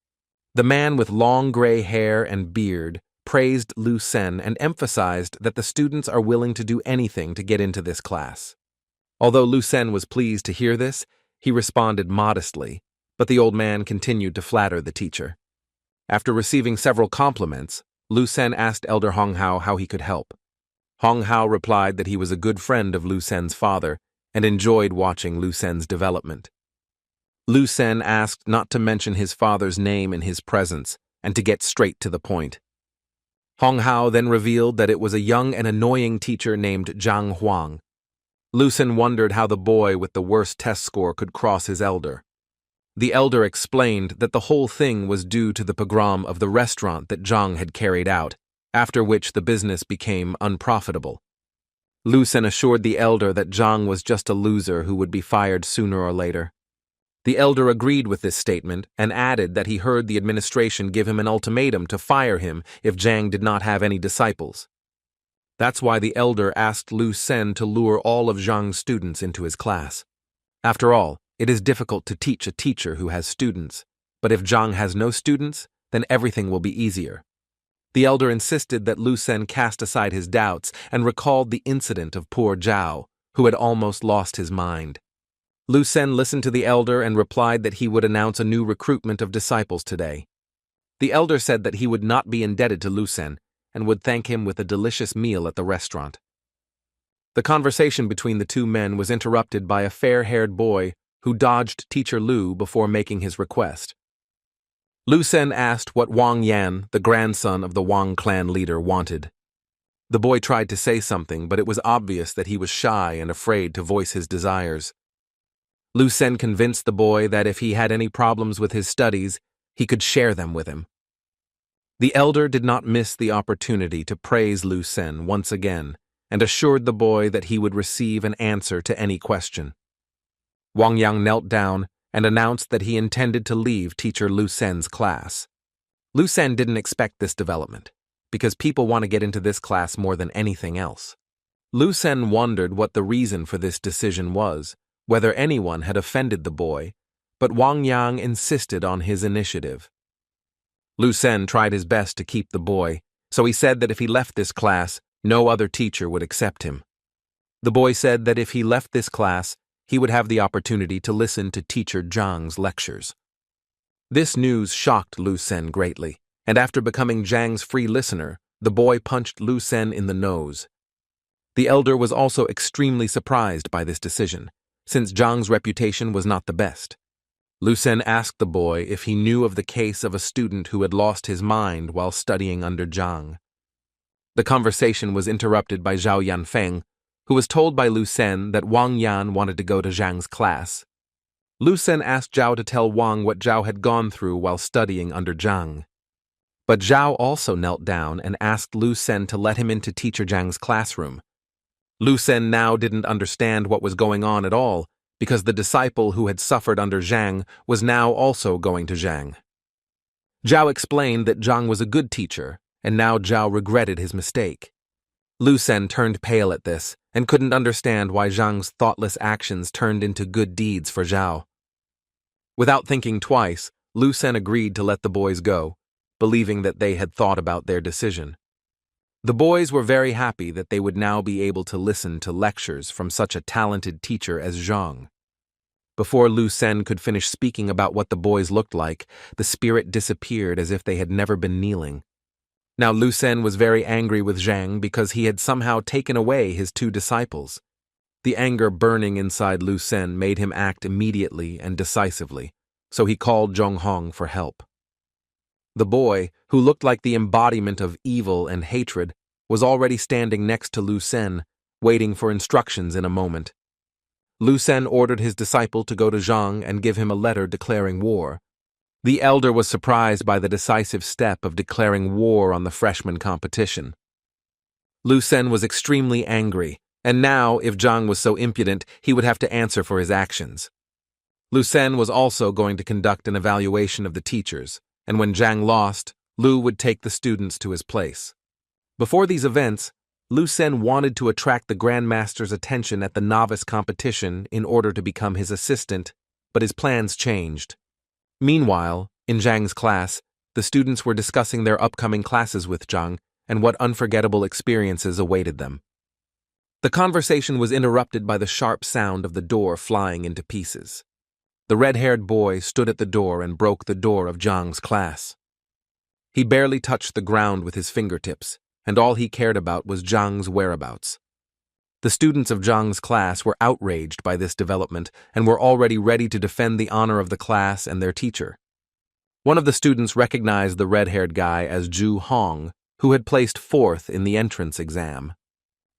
The man with long gray hair and beard praised Lu Sen and emphasized that the students are willing to do anything to get into this class. Although Lu Sen was pleased to hear this, he responded modestly, but the old man continued to flatter the teacher. After receiving several compliments, Lu Sen asked Elder Hong Hao how he could help. Hong Hao replied that he was a good friend of Lu Sen's father and enjoyed watching Lu Sen's development. Lu Sen asked not to mention his father's name in his presence and to get straight to the point. Hong Hao then revealed that it was a young and annoying teacher named Zhang Huang. Lu Sen wondered how the boy with the worst test score could cross his elder. The elder explained that the whole thing was due to the pogrom of the restaurant that Zhang had carried out, after which the business became unprofitable. Lu Sen assured the elder that Zhang was just a loser who would be fired sooner or later. The elder agreed with this statement and added that he heard the administration give him an ultimatum to fire him if Zhang did not have any disciples. That's why the elder asked Lu Sen to lure all of Zhang's students into his class. After all, it is difficult to teach a teacher who has students, but if Zhang has no students, then everything will be easier. The elder insisted that Lu Sen cast aside his doubts and recalled the incident of poor Zhao, who had almost lost his mind. Lu Sen listened to the elder and replied that he would announce a new recruitment of disciples today. The elder said that he would not be indebted to Lu Sen and would thank him with a delicious meal at the restaurant. The conversation between the two men was interrupted by a fair-haired boy who dodged Teacher Lu before making his request. Lu Sen asked what Wang Yan, the grandson of the Wang clan leader, wanted. The boy tried to say something, but it was obvious that he was shy and afraid to voice his desires. Lu Sen convinced the boy that if he had any problems with his studies, he could share them with him. The elder did not miss the opportunity to praise Lu Sen once again and assured the boy that he would receive an answer to any question. Wang Yang knelt down and announced that he intended to leave teacher Lu Sen's class. Lu Sen didn't expect this development, because people want to get into this class more than anything else. Lu Sen wondered what the reason for this decision was, whether anyone had offended the boy, but Wang Yang insisted on his initiative. Lu Sen tried his best to keep the boy, so he said that if he left this class, no other teacher would accept him. The boy said that if he left this class, he would have the opportunity to listen to teacher Zhang's lectures. This news shocked Lu Sen greatly, and after becoming Zhang's free listener, the boy punched Lu Sen in the nose. The elder was also extremely surprised by this decision, since Zhang's reputation was not the best. Lu Sen asked the boy if he knew of the case of a student who had lost his mind while studying under Zhang. The conversation was interrupted by Zhao Yanfeng, who was told by Lu Sen that Wang Yan wanted to go to Zhang's class. Lu Sen asked Zhao to tell Wang what Zhao had gone through while studying under Zhang. But Zhao also knelt down and asked Lu Sen to let him into teacher Zhang's classroom. Lu Sen now didn't understand what was going on at all, because the disciple who had suffered under Zhang was now also going to Zhang. Zhao explained that Zhang was a good teacher, and now Zhao regretted his mistake. Lu Sen turned pale at this and couldn't understand why Zhang's thoughtless actions turned into good deeds for Zhao. Without thinking twice, Lu Sen agreed to let the boys go, believing that they had thought about their decision. The boys were very happy that they would now be able to listen to lectures from such a talented teacher as Zhang. Before Lu Sen could finish speaking about what the boys looked like, the spirit disappeared as if they had never been kneeling. Now Lu Sen was very angry with Zhang because he had somehow taken away his two disciples. The anger burning inside Lu Sen made him act immediately and decisively, so he called Zhong Hong for help. The boy, who looked like the embodiment of evil and hatred, was already standing next to Lu Sen, waiting for instructions in a moment. Lu Sen ordered his disciple to go to Zhang and give him a letter declaring war. The elder was surprised by the decisive step of declaring war on the freshman competition. Lu Sen was extremely angry, and now, if Zhang was so impudent, he would have to answer for his actions. Lu Sen was also going to conduct an evaluation of the teachers, and when Zhang lost, Lu would take the students to his place. Before these events, Lu Sen wanted to attract the grandmaster's attention at the novice competition in order to become his assistant, but his plans changed. Meanwhile, in Zhang's class, the students were discussing their upcoming classes with Zhang and what unforgettable experiences awaited them. The conversation was interrupted by the sharp sound of the door flying into pieces. The red-haired boy stood at the door and broke the door of Zhang's class. He barely touched the ground with his fingertips, and all he cared about was Zhang's whereabouts. The students of Zhang's class were outraged by this development and were already ready to defend the honor of the class and their teacher. One of the students recognized the red-haired guy as Zhu Hong, who had placed 4th in the entrance exam.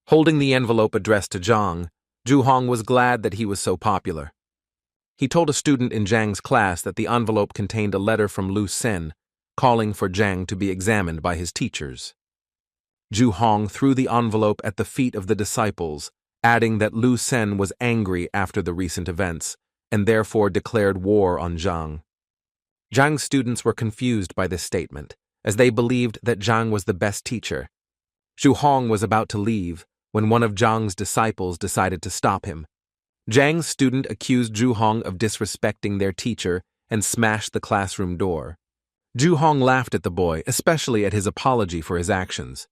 Holding the envelope addressed to Zhang, Zhu Hong was glad that he was so popular. He told a student in Zhang's class that the envelope contained a letter from Lu Sen, calling for Zhang to be examined by his teachers. Zhu Hong threw the envelope at the feet of the disciples, adding that Lu Sen was angry after the recent events, and therefore declared war on Zhang. Zhang's students were confused by this statement, as they believed that Zhang was the best teacher. Zhu Hong was about to leave when one of Zhang's disciples decided to stop him. Zhang's student accused Zhu Hong of disrespecting their teacher and smashed the classroom door. Zhu Hong laughed at the boy, especially at his apology for his actions.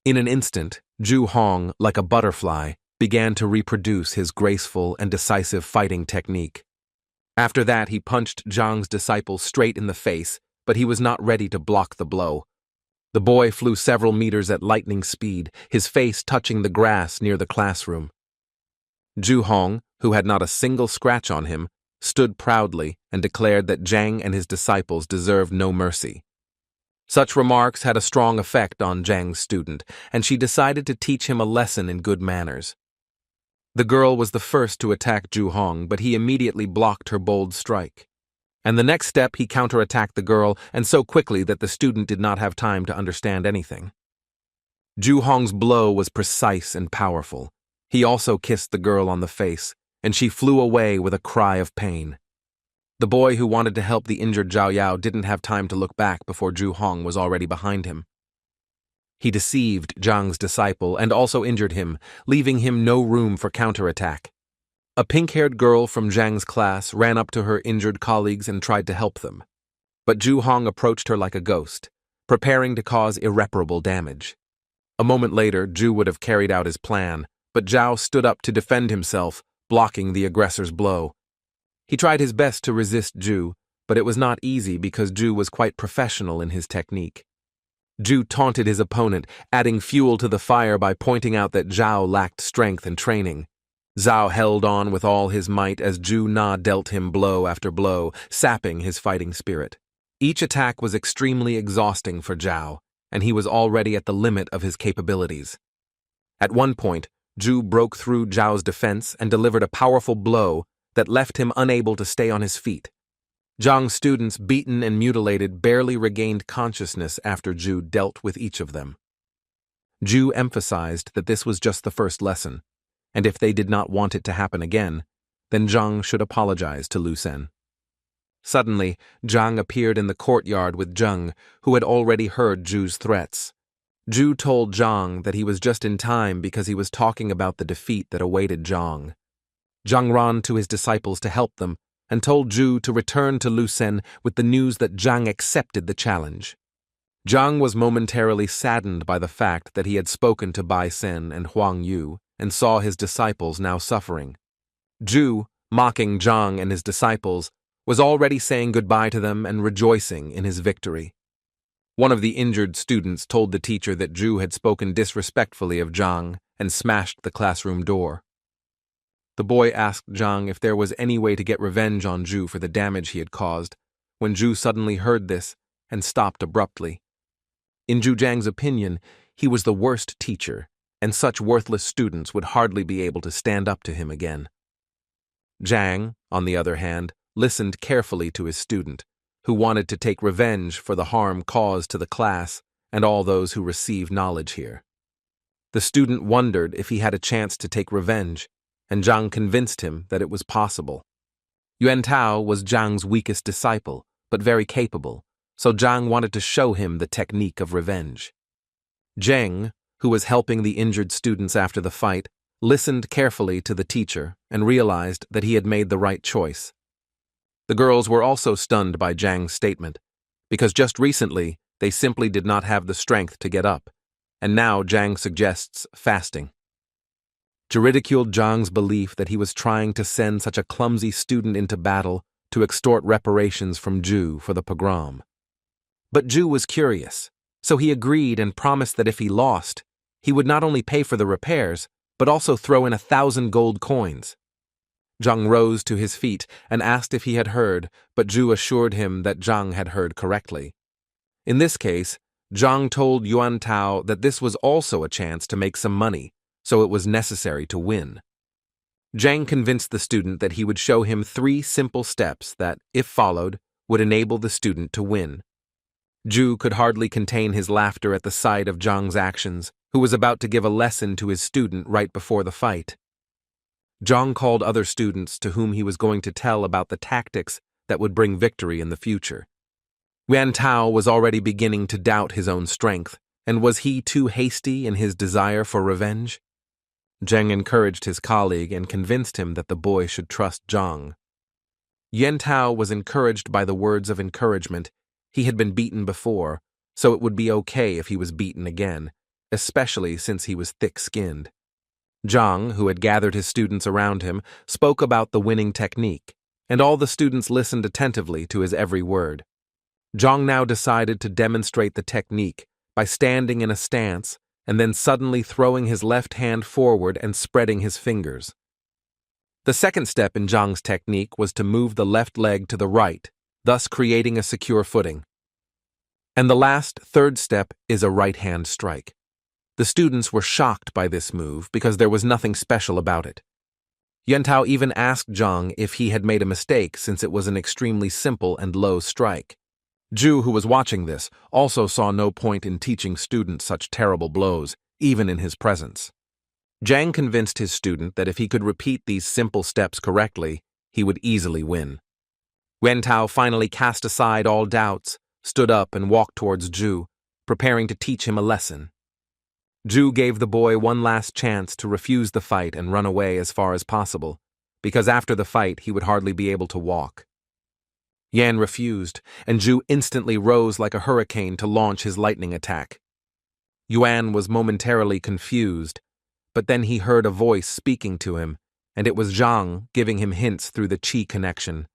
In an instant, Zhu Hong, like a butterfly, began to reproduce his graceful and decisive fighting technique. After that, he punched Zhang's disciple straight in the face, but he was not ready to block the blow. The boy flew several meters at lightning speed, his face touching the grass near the classroom. Zhu Hong, who had not a single scratch on him, stood proudly and declared that Zhang and his disciples deserved no mercy. Such remarks had a strong effect on Zhang's student, and she decided to teach him a lesson in good manners. The girl was the first to attack Zhu Hong, but he immediately blocked her bold strike. And the next step, he counterattacked the girl, and so quickly that the student did not have time to understand anything. Zhu Hong's blow was precise and powerful. He also kissed the girl on the face, and she flew away with a cry of pain. The boy who wanted to help the injured Zhao Yao didn't have time to look back before Zhu Hong was already behind him. He deceived Zhang's disciple and also injured him, leaving him no room for counterattack. A pink-haired girl from Zhang's class ran up to her injured colleagues and tried to help them. But Zhu Hong approached her like a ghost, preparing to cause irreparable damage. A moment later, Zhu would have carried out his plan, but Zhao stood up to defend himself, blocking the aggressor's blow. He tried his best to resist Zhu, but it was not easy because Zhu was quite professional in his technique. Zhu taunted his opponent, adding fuel to the fire by pointing out that Zhao lacked strength and training. Zhao held on with all his might as Zhu Na dealt him blow after blow, sapping his fighting spirit. Each attack was extremely exhausting for Zhao, and he was already at the limit of his capabilities. At one point, Zhu broke through Zhao's defense and delivered a powerful blow that left him unable to stay on his feet. Zhang's students, beaten and mutilated, barely regained consciousness after Zhu dealt with each of them. Zhu emphasized that this was just the first lesson, and if they did not want it to happen again, then Zhang should apologize to Lu Sen. Suddenly, Zhang appeared in the courtyard with Zheng, who had already heard Zhu's threats. Zhu told Zhang that he was just in time because he was talking about the defeat that awaited Zhang. Zhang ran to his disciples to help them, and told Zhu to return to Lu Sen with the news that Zhang accepted the challenge. Zhang was momentarily saddened by the fact that he had spoken to Bai Sen and Huang Yu and saw his disciples now suffering. Zhu, mocking Zhang and his disciples, was already saying goodbye to them and rejoicing in his victory. One of the injured students told the teacher that Zhu had spoken disrespectfully of Zhang and smashed the classroom door. The boy asked Zhang if there was any way to get revenge on Zhu for the damage he had caused, when Zhu suddenly heard this and stopped abruptly. In Zhu Zhang's opinion, he was the worst teacher, and such worthless students would hardly be able to stand up to him again. Zhang, on the other hand, listened carefully to his student, who wanted to take revenge for the harm caused to the class and all those who receive knowledge here. The student wondered if he had a chance to take revenge, and Zhang convinced him that it was possible. Yuan Tao was Zhang's weakest disciple, but very capable, so Zhang wanted to show him the technique of revenge. Zheng, who was helping the injured students after the fight, listened carefully to the teacher and realized that he had made the right choice. The girls were also stunned by Zhang's statement, because just recently they simply did not have the strength to get up, and now Zhang suggests fasting. To ridicule Zhang's belief that he was trying to send such a clumsy student into battle to extort reparations from Zhu for the pogrom. But Zhu was curious, so he agreed and promised that if he lost, he would not only pay for the repairs, but also throw in 1,000 gold coins. Zhang rose to his feet and asked if he had heard, but Zhu assured him that Zhang had heard correctly. In this case, Zhang told Yuan Tao that this was also a chance to make some money, so it was necessary to win. Zhang convinced the student that he would show him 3 simple steps that, if followed, would enable the student to win. Zhu could hardly contain his laughter at the sight of Zhang's actions, who was about to give a lesson to his student right before the fight. Zhang called other students to whom he was going to tell about the tactics that would bring victory in the future. Yuan Tao was already beginning to doubt his own strength, and was he too hasty in his desire for revenge? Zheng encouraged his colleague and convinced him that the boy should trust Zhang. Yuan Tao was encouraged by the words of encouragement. He had been beaten before, so it would be okay if he was beaten again, especially since he was thick-skinned. Zhang, who had gathered his students around him, spoke about the winning technique, and all the students listened attentively to his every word. Zhang now decided to demonstrate the technique by standing in a stance and then suddenly throwing his left hand forward and spreading his fingers. The second step in Zhang's technique was to move the left leg to the right, thus creating a secure footing. And the last, third step is a right-hand strike. The students were shocked by this move because there was nothing special about it. Yentao even asked Zhang if he had made a mistake since it was an extremely simple and low strike. Zhu, who was watching this, also saw no point in teaching students such terrible blows, even in his presence. Zhang convinced his student that if he could repeat these simple steps correctly, he would easily win. Yentao finally cast aside all doubts, stood up and walked towards Zhu, preparing to teach him a lesson. Zhu gave the boy one last chance to refuse the fight and run away as far as possible, because after the fight he would hardly be able to walk. Yan refused, and Zhu instantly rose like a hurricane to launch his lightning attack. Yuan was momentarily confused, but then he heard a voice speaking to him, and it was Zhang giving him hints through the qi connection.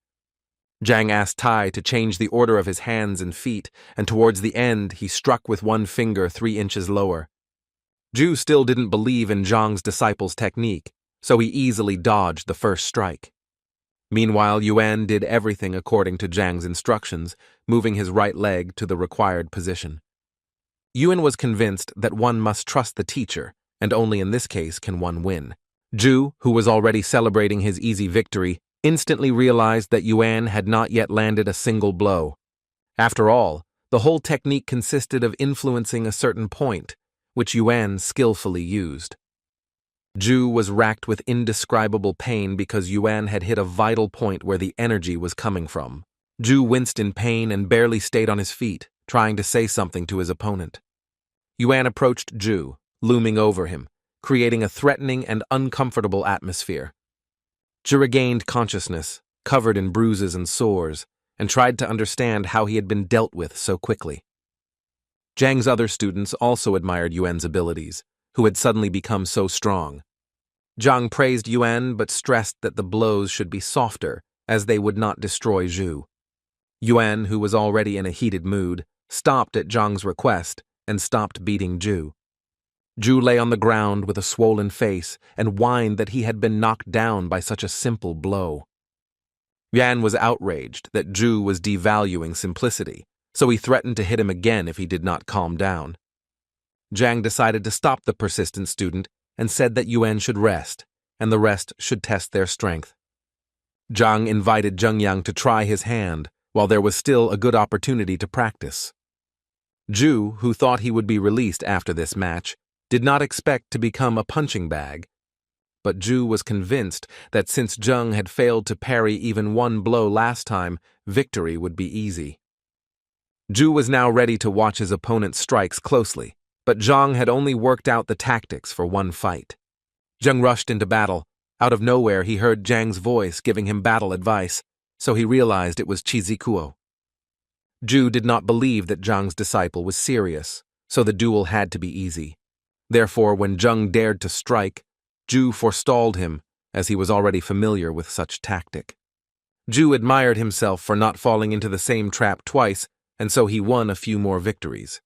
Zhang asked Tai to change the order of his hands and feet, and towards the end he struck with one finger 3 inches lower. Zhu still didn't believe in Zhang's disciple's technique, so he easily dodged the first strike. Meanwhile, Yuan did everything according to Zhang's instructions, moving his right leg to the required position. Yuan was convinced that one must trust the teacher, and only in this case can one win. Zhu, who was already celebrating his easy victory, instantly realized that Yuan had not yet landed a single blow. After all, the whole technique consisted of influencing a certain point, which Yuan skillfully used. Zhu was racked with indescribable pain because Yuan had hit a vital point where the energy was coming from. Zhu winced in pain and barely stayed on his feet, trying to say something to his opponent. Yuan approached Zhu, looming over him, creating a threatening and uncomfortable atmosphere. Zhu regained consciousness, covered in bruises and sores, and tried to understand how he had been dealt with so quickly. Zhang's other students also admired Yuan's abilities, who had suddenly become so strong. Zhang praised Yuan but stressed that the blows should be softer, as they would not destroy Zhu. Yuan, who was already in a heated mood, stopped at Zhang's request and stopped beating Zhu. Zhu lay on the ground with a swollen face and whined that he had been knocked down by such a simple blow. Yuan was outraged that Zhu was devaluing simplicity, so he threatened to hit him again if he did not calm down. Zhang decided to stop the persistent student and said that Yuan should rest, and the rest should test their strength. Zhang invited Zhengyang to try his hand, while there was still a good opportunity to practice. Zhu, who thought he would be released after this match, did not expect to become a punching bag. But Zhu was convinced that since Zheng had failed to parry even one blow last time, victory would be easy. Zhu was now ready to watch his opponent's strikes closely, but Zhang had only worked out the tactics for one fight. Zheng rushed into battle. Out of nowhere, he heard Zhang's voice giving him battle advice, so he realized it was Chizikuo. Zhu did not believe that Zhang's disciple was serious, so the duel had to be easy. Therefore, when Zheng dared to strike, Zhu forestalled him, as he was already familiar with such tactic. Zhu admired himself for not falling into the same trap twice, and so he won a few more victories.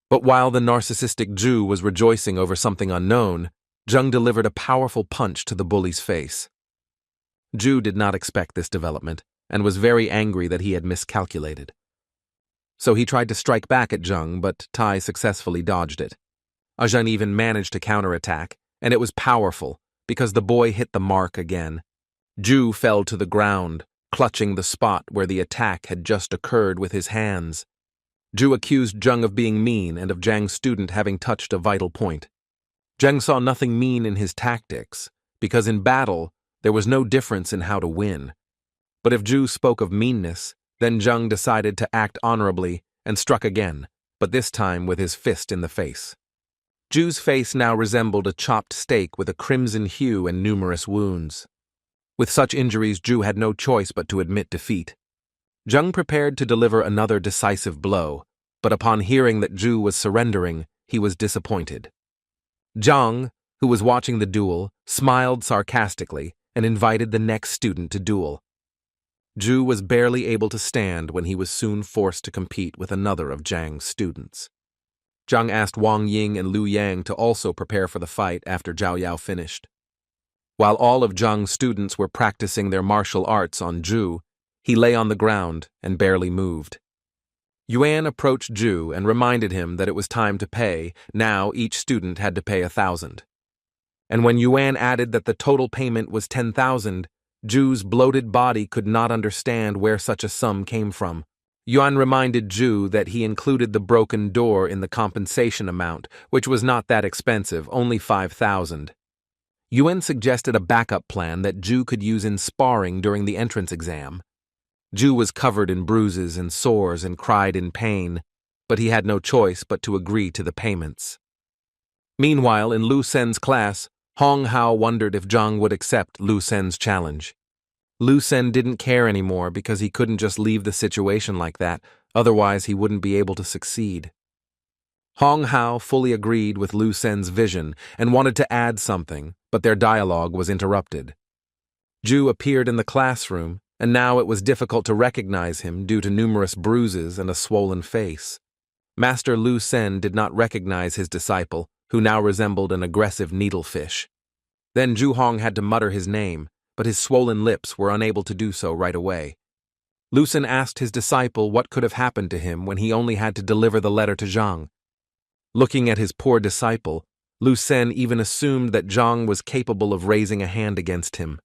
But while the narcissistic Zhu was rejoicing over something unknown, Zheng delivered a powerful punch to the bully's face. Zhu did not expect this development, and was very angry that he had miscalculated. So he tried to strike back at Zheng, but Tai successfully dodged it. Zheng even managed to counterattack, and it was powerful, because the boy hit the mark again. Zhu fell to the ground, clutching the spot where the attack had just occurred with his hands. Zhu accused Zheng of being mean and of Zhang's student having touched a vital point. Zheng saw nothing mean in his tactics, because in battle, there was no difference in how to win. But if Zhu spoke of meanness, then Zheng decided to act honorably and struck again, but this time with his fist in the face. Zhu's face now resembled a chopped steak with a crimson hue and numerous wounds. With such injuries, Zhu had no choice but to admit defeat. Zheng prepared to deliver another decisive blow, but upon hearing that Zhu was surrendering, he was disappointed. Zhang, who was watching the duel, smiled sarcastically and invited the next student to duel. Zhu was barely able to stand when he was soon forced to compete with another of Zhang's students. Zhang asked Wang Ying and Lu Yang to also prepare for the fight after Zhao Yao finished. While all of Zhang's students were practicing their martial arts on Zhu, he lay on the ground and barely moved. Yuan approached Zhu and reminded him that it was time to pay. Now each student had to pay 1,000. and when Yuan added that the total payment was 10,000, Zhu's bloated body could not understand where such a sum came from. Yuan reminded Zhu that he included the broken door in the compensation amount, which was not that expensive, only 5,000. Yuan suggested a backup plan that Zhu could use in sparring during the entrance exam. Zhu was covered in bruises and sores and cried in pain, but he had no choice but to agree to the payments. Meanwhile, in Lu Sen's class, Hong Hao wondered if Zhang would accept Lu Sen's challenge. Lu Sen didn't care anymore because he couldn't just leave the situation like that, otherwise he wouldn't be able to succeed. Hong Hao fully agreed with Lu Sen's vision and wanted to add something, but their dialogue was interrupted. Zhu appeared in the classroom, and now it was difficult to recognize him due to numerous bruises and a swollen face. Master Lu Sen did not recognize his disciple, who now resembled an aggressive needlefish. Then Zhu Hong had to mutter his name, but his swollen lips were unable to do so right away. Lu Sen asked his disciple what could have happened to him when he only had to deliver the letter to Zhang. Looking at his poor disciple, Lu Sen even assumed that Zhang was capable of raising a hand against him.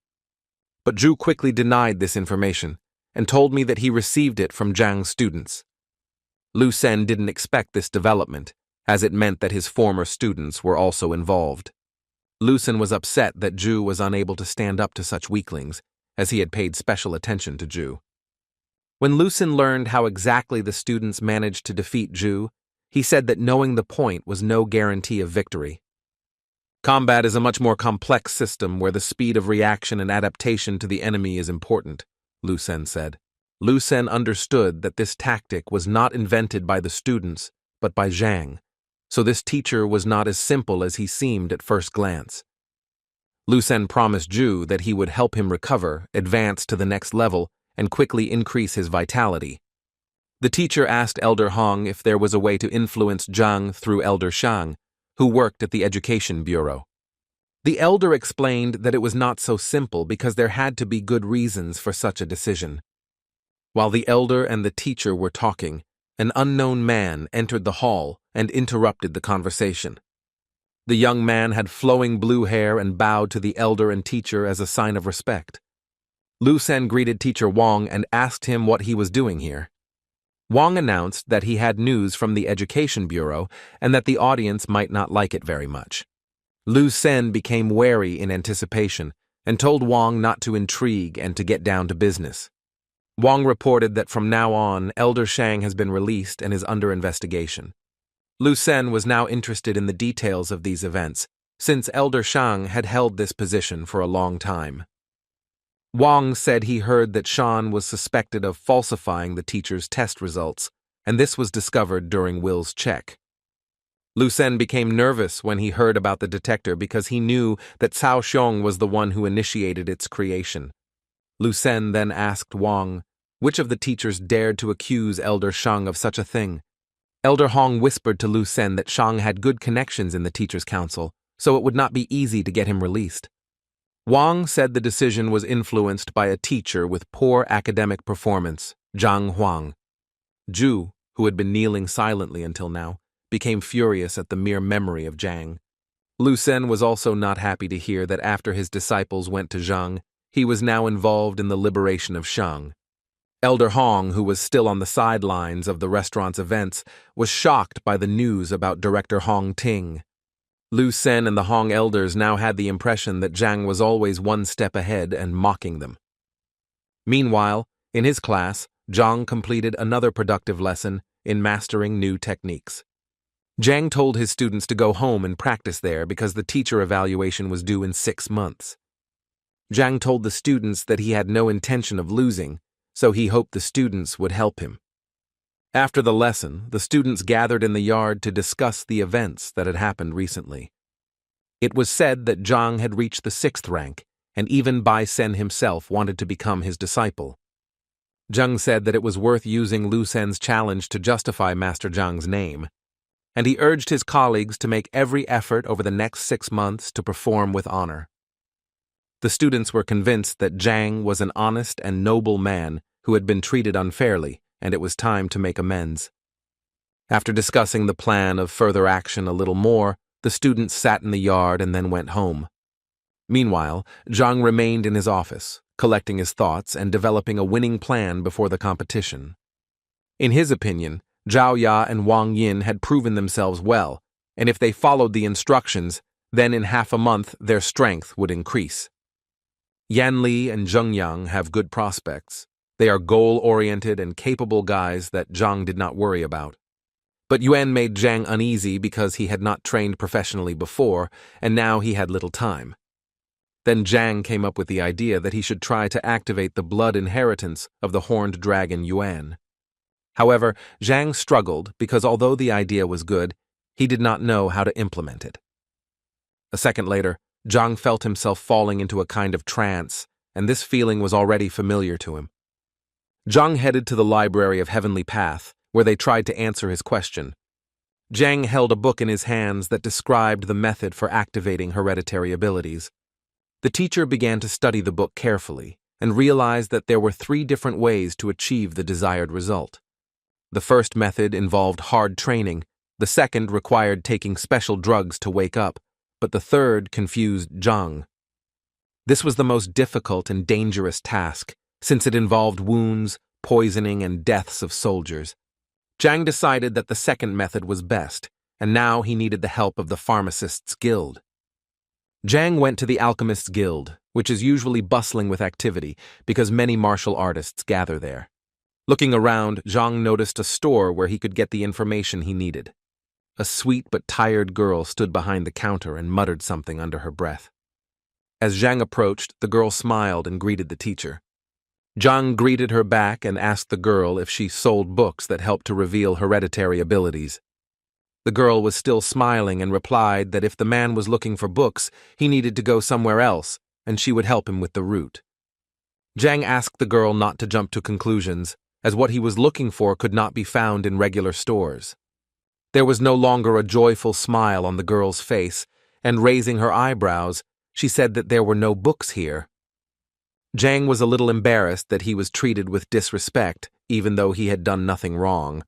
But Zhu quickly denied this information and told me that he received it from Zhang's students. Lu Sen didn't expect this development, as it meant that his former students were also involved. Lu Sen was upset that Zhu was unable to stand up to such weaklings, as he had paid special attention to Zhu. When Lu Sen learned how exactly the students managed to defeat Zhu, he said that knowing the point was no guarantee of victory. Combat is a much more complex system where the speed of reaction and adaptation to the enemy is important, Lu Sen said. Lu Sen understood that this tactic was not invented by the students, but by Zhang, so this teacher was not as simple as he seemed at first glance. Lu Sen promised Zhu that he would help him recover, advance to the next level, and quickly increase his vitality. The teacher asked Elder Hong if there was a way to influence Zhang through Elder Shang, who worked at the Education Bureau. The elder explained that it was not so simple because there had to be good reasons for such a decision. While the elder and the teacher were talking, an unknown man entered the hall and interrupted the conversation. The young man had flowing blue hair and bowed to the elder and teacher as a sign of respect. Lu Sen greeted Teacher Wang and asked him what he was doing here. Wang announced that he had news from the Education Bureau and that the audience might not like it very much. Lu Sen became wary in anticipation and told Wang not to intrigue and to get down to business. Wang reported that from now on, Elder Shang has been released and is under investigation. Lu Sen was now interested in the details of these events, since Elder Shang had held this position for a long time. Wang said he heard that Shan was suspected of falsifying the teacher's test results, and this was discovered during Will's check. Lu Sen became nervous when he heard about the detector because he knew that Cao Xiong was the one who initiated its creation. Lu Sen then asked Wang which of the teachers dared to accuse Elder Shang of such a thing. Elder Hong whispered to Lu Sen that Shang had good connections in the Teachers' Council, so it would not be easy to get him released. Wang said the decision was influenced by a teacher with poor academic performance, Zhang Huang. Zhu, who had been kneeling silently until now, became furious at the mere memory of Zhang. Lu Sen was also not happy to hear that after his disciples went to Zhang, he was now involved in the liberation of Shang. Elder Hong, who was still on the sidelines of the restaurant's events, was shocked by the news about Director Hong Ting. Lu Sen and the Hong elders now had the impression that Zhang was always one step ahead and mocking them. Meanwhile, in his class, Zhang completed another productive lesson in mastering new techniques. Zhang told his students to go home and practice there because the teacher evaluation was due in 6 months. Zhang told the students that he had no intention of losing, so he hoped the students would help him. After the lesson, the students gathered in the yard to discuss the events that had happened recently. It was said that Zhang had reached the 6th rank, and even Bai Sen himself wanted to become his disciple. Zhang said that it was worth using Lu Sen's challenge to justify Master Zhang's name, and he urged his colleagues to make every effort over the next 6 months to perform with honor. The students were convinced that Zhang was an honest and noble man who had been treated unfairly, and it was time to make amends. After discussing the plan of further action a little more, The students sat in the yard and then went home. Meanwhile, Zhang remained in his office, collecting his thoughts and developing a winning plan before the competition. In his opinion, Zhao Ya and Wang Yin had proven themselves well, and if they followed the instructions, then in half a month their strength would increase. Yan Li and Zheng Yang have good prospects. They are goal-oriented and capable guys that Zhang did not worry about. But Yuan made Zhang uneasy because he had not trained professionally before, and now he had little time. Then Zhang came up with the idea that he should try to activate the blood inheritance of the horned dragon Yuan. However, Zhang struggled because although the idea was good, he did not know how to implement it. A second later, Zhang felt himself falling into a kind of trance, and this feeling was already familiar to him. Zhang headed to the Library of Heavenly Path, where they tried to answer his question. Zhang held a book in his hands that described the method for activating hereditary abilities. The teacher began to study the book carefully and realized that there were 3 different ways to achieve the desired result. The first method involved hard training, the second required taking special drugs to wake up, but the third confused Zhang. This was the most difficult and dangerous task, since it involved wounds, poisoning, and deaths of soldiers. Zhang decided that the second method was best, and now he needed the help of the Pharmacists' Guild. Zhang went to the Alchemists' Guild, which is usually bustling with activity because many martial artists gather there. Looking around, Zhang noticed a store where he could get the information he needed. A sweet but tired girl stood behind the counter and muttered something under her breath. As Zhang approached, the girl smiled and greeted the teacher. Zhang greeted her back and asked the girl if she sold books that helped to reveal hereditary abilities. The girl was still smiling and replied that if the man was looking for books, he needed to go somewhere else, and she would help him with the route. Zhang asked the girl not to jump to conclusions, as what he was looking for could not be found in regular stores. There was no longer a joyful smile on the girl's face, and raising her eyebrows, she said that there were no books here. Zhang was a little embarrassed that he was treated with disrespect, even though he had done nothing wrong.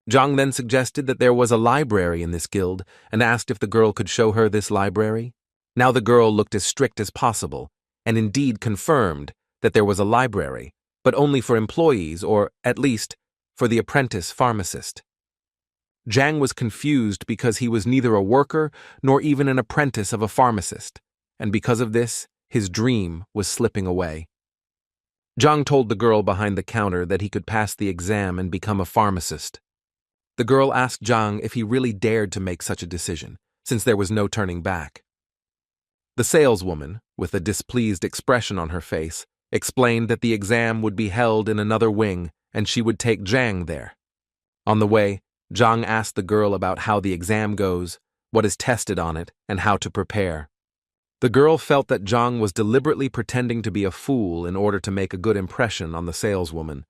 Zhang then suggested that there was a library in this guild and asked if the girl could show her this library. Now the girl looked as strict as possible, and indeed confirmed that there was a library, but only for employees or, at least, for the apprentice pharmacist. Zhang was confused because he was neither a worker nor even an apprentice of a pharmacist, and because of this, his dream was slipping away. Zhang told the girl behind the counter that he could pass the exam and become a pharmacist. The girl asked Zhang if he really dared to make such a decision, since there was no turning back. The saleswoman, with a displeased expression on her face, explained that the exam would be held in another wing and she would take Zhang there. On the way, Zhang asked the girl about how the exam goes, what is tested on it, and how to prepare. The girl felt that Zhang was deliberately pretending to be a fool in order to make a good impression on the saleswoman.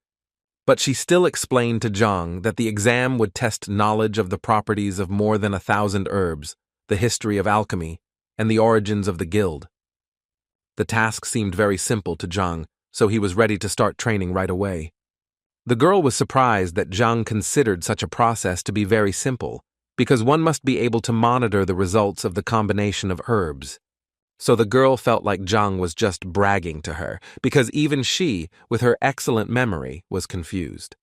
But she still explained to Zhang that the exam would test knowledge of the properties of more than 1,000 herbs, the history of alchemy, and the origins of the guild. The task seemed very simple to Zhang, so he was ready to start training right away. The girl was surprised that Zhang considered such a process to be very simple, because one must be able to monitor the results of the combination of herbs. So the girl felt like Zhang was just bragging to her, because even she, with her excellent memory, was confused.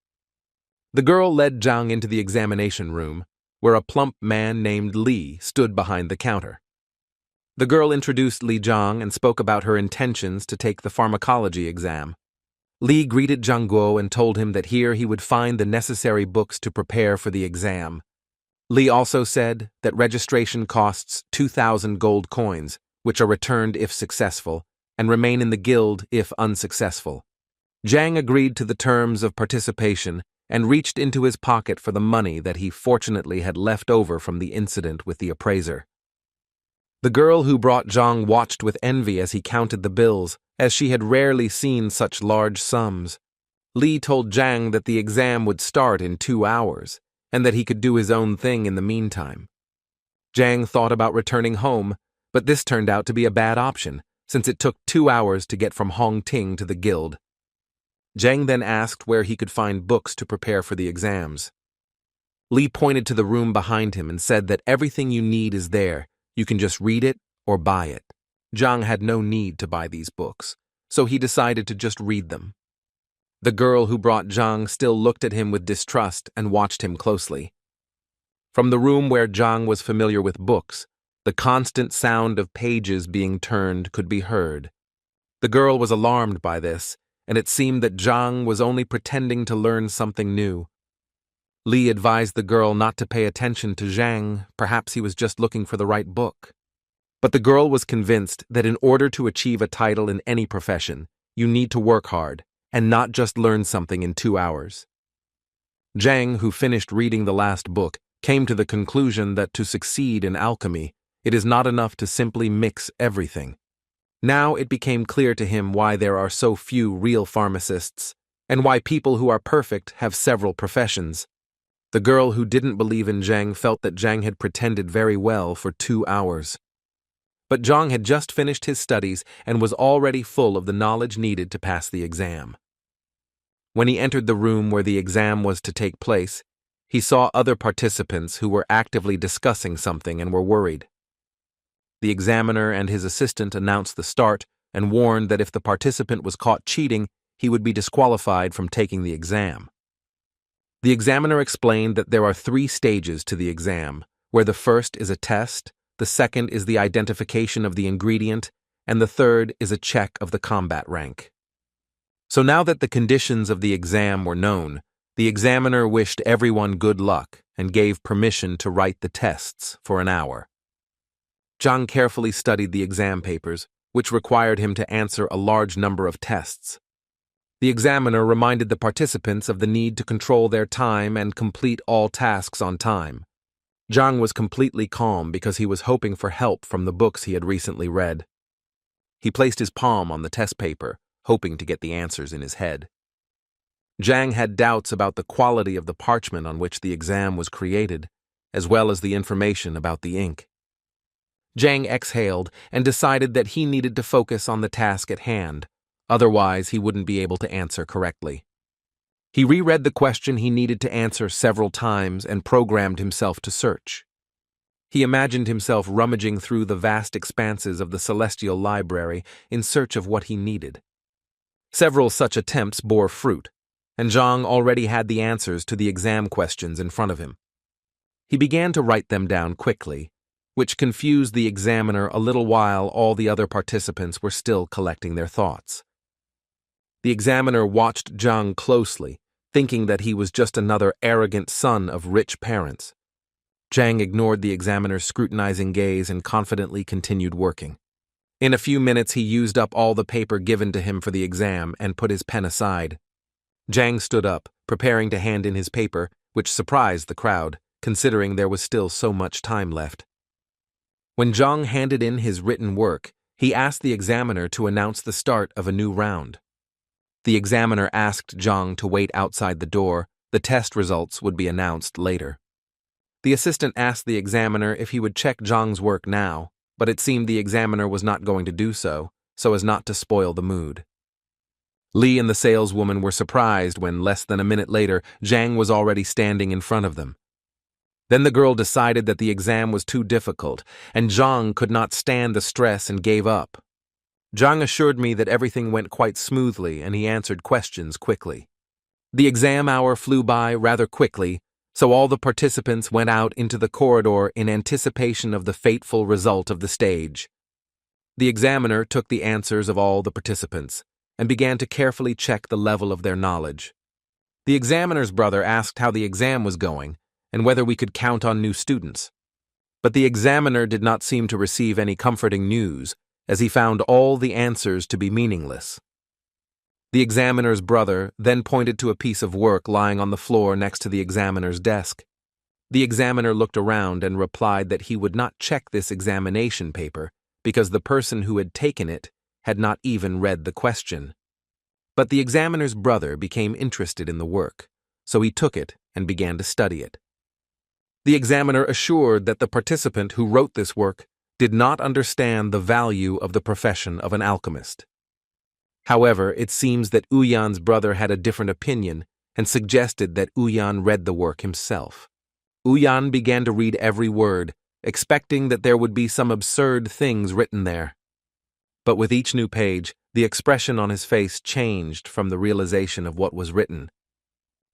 The girl led Zhang into the examination room, where a plump man named Li stood behind the counter. The girl introduced Li Zhang and spoke about her intentions to take the pharmacology exam. Li greeted Zhang Guo and told him that here he would find the necessary books to prepare for the exam. Li also said that registration costs 2,000 gold coins, which are returned if successful, and remain in the guild if unsuccessful. Zhang agreed to the terms of participation and reached into his pocket for the money that he fortunately had left over from the incident with the appraiser. The girl who brought Zhang watched with envy as he counted the bills, as she had rarely seen such large sums. Li told Zhang that the exam would start in 2 hours, and that he could do his own thing in the meantime. Zhang thought about returning home, but this turned out to be a bad option, since it took 2 hours to get from Hongting to the guild. Zhang then asked where he could find books to prepare for the exams. Li pointed to the room behind him and said that everything you need is there, You can just read it or buy it. Zhang had no need to buy these books, so he decided to just read them. The girl who brought Zhang still looked at him with distrust and watched him closely. From the room where Zhang was familiar with books, the constant sound of pages being turned could be heard. The girl was alarmed by this, and it seemed that Zhang was only pretending to learn something new. Li advised the girl not to pay attention to Zhang, perhaps he was just looking for the right book. But the girl was convinced that in order to achieve a title in any profession, you need to work hard, and not just learn something in 2 hours. Zhang, who finished reading the last book, came to the conclusion that to succeed in alchemy, it is not enough to simply mix everything. Now it became clear to him why there are so few real pharmacists, and why people who are perfect have several professions. The girl who didn't believe in Zhang felt that Zhang had pretended very well for 2 hours. But Zhang had just finished his studies and was already full of the knowledge needed to pass the exam. When he entered the room where the exam was to take place, he saw other participants who were actively discussing something and were worried. The examiner and his assistant announced the start and warned that if the participant was caught cheating, he would be disqualified from taking the exam. The examiner explained that there are 3 stages to the exam, where the first is a test, the second is the identification of the ingredient, and the third is a check of the combat rank. So now that the conditions of the exam were known, the examiner wished everyone good luck and gave permission to write the tests for an hour. Zhang carefully studied the exam papers, which required him to answer a large number of tests. The examiner reminded the participants of the need to control their time and complete all tasks on time. Zhang was completely calm because he was hoping for help from the books he had recently read. He placed his palm on the test paper, hoping to get the answers in his head. Zhang had doubts about the quality of the parchment on which the exam was created, as well as the information about the ink. Zhang exhaled and decided that he needed to focus on the task at hand, otherwise he wouldn't be able to answer correctly. He reread the question he needed to answer several times and programmed himself to search. He imagined himself rummaging through the vast expanses of the celestial library in search of what he needed. Several such attempts bore fruit, and Zhang already had the answers to the exam questions in front of him. He began to write them down quickly, which confused the examiner a little while all the other participants were still collecting their thoughts. The examiner watched Zhang closely, thinking that he was just another arrogant son of rich parents. Zhang ignored the examiner's scrutinizing gaze and confidently continued working. In a few minutes he used up all the paper given to him for the exam and put his pen aside. Zhang stood up, preparing to hand in his paper, which surprised the crowd, considering there was still so much time left. When Zhang handed in his written work, he asked the examiner to announce the start of a new round. The examiner asked Zhang to wait outside the door. The test results would be announced later. The assistant asked the examiner if he would check Zhang's work now, but it seemed the examiner was not going to do so as not to spoil the mood. Li and the saleswoman were surprised when, less than a minute later, Zhang was already standing in front of them. Then the girl decided that the exam was too difficult, and Zhang could not stand the stress and gave up. Zhang assured me that everything went quite smoothly and he answered questions quickly. The exam hour flew by rather quickly, so all the participants went out into the corridor in anticipation of the fateful result of the stage. The examiner took the answers of all the participants and began to carefully check the level of their knowledge. The examiner's brother asked how the exam was going and whether we could count on new students. But the examiner did not seem to receive any comforting news, as he found all the answers to be meaningless. The examiner's brother then pointed to a piece of work lying on the floor next to the examiner's desk. The examiner looked around and replied that he would not check this examination paper because the person who had taken it had not even read the question. But the examiner's brother became interested in the work, so he took it and began to study it. The examiner assured that the participant who wrote this work did not understand the value of the profession of an alchemist. However, it seems that Uyan's brother had a different opinion and suggested that Uyan read the work himself. Uyan began to read every word, expecting that there would be some absurd things written there. But with each new page, the expression on his face changed from the realization of what was written.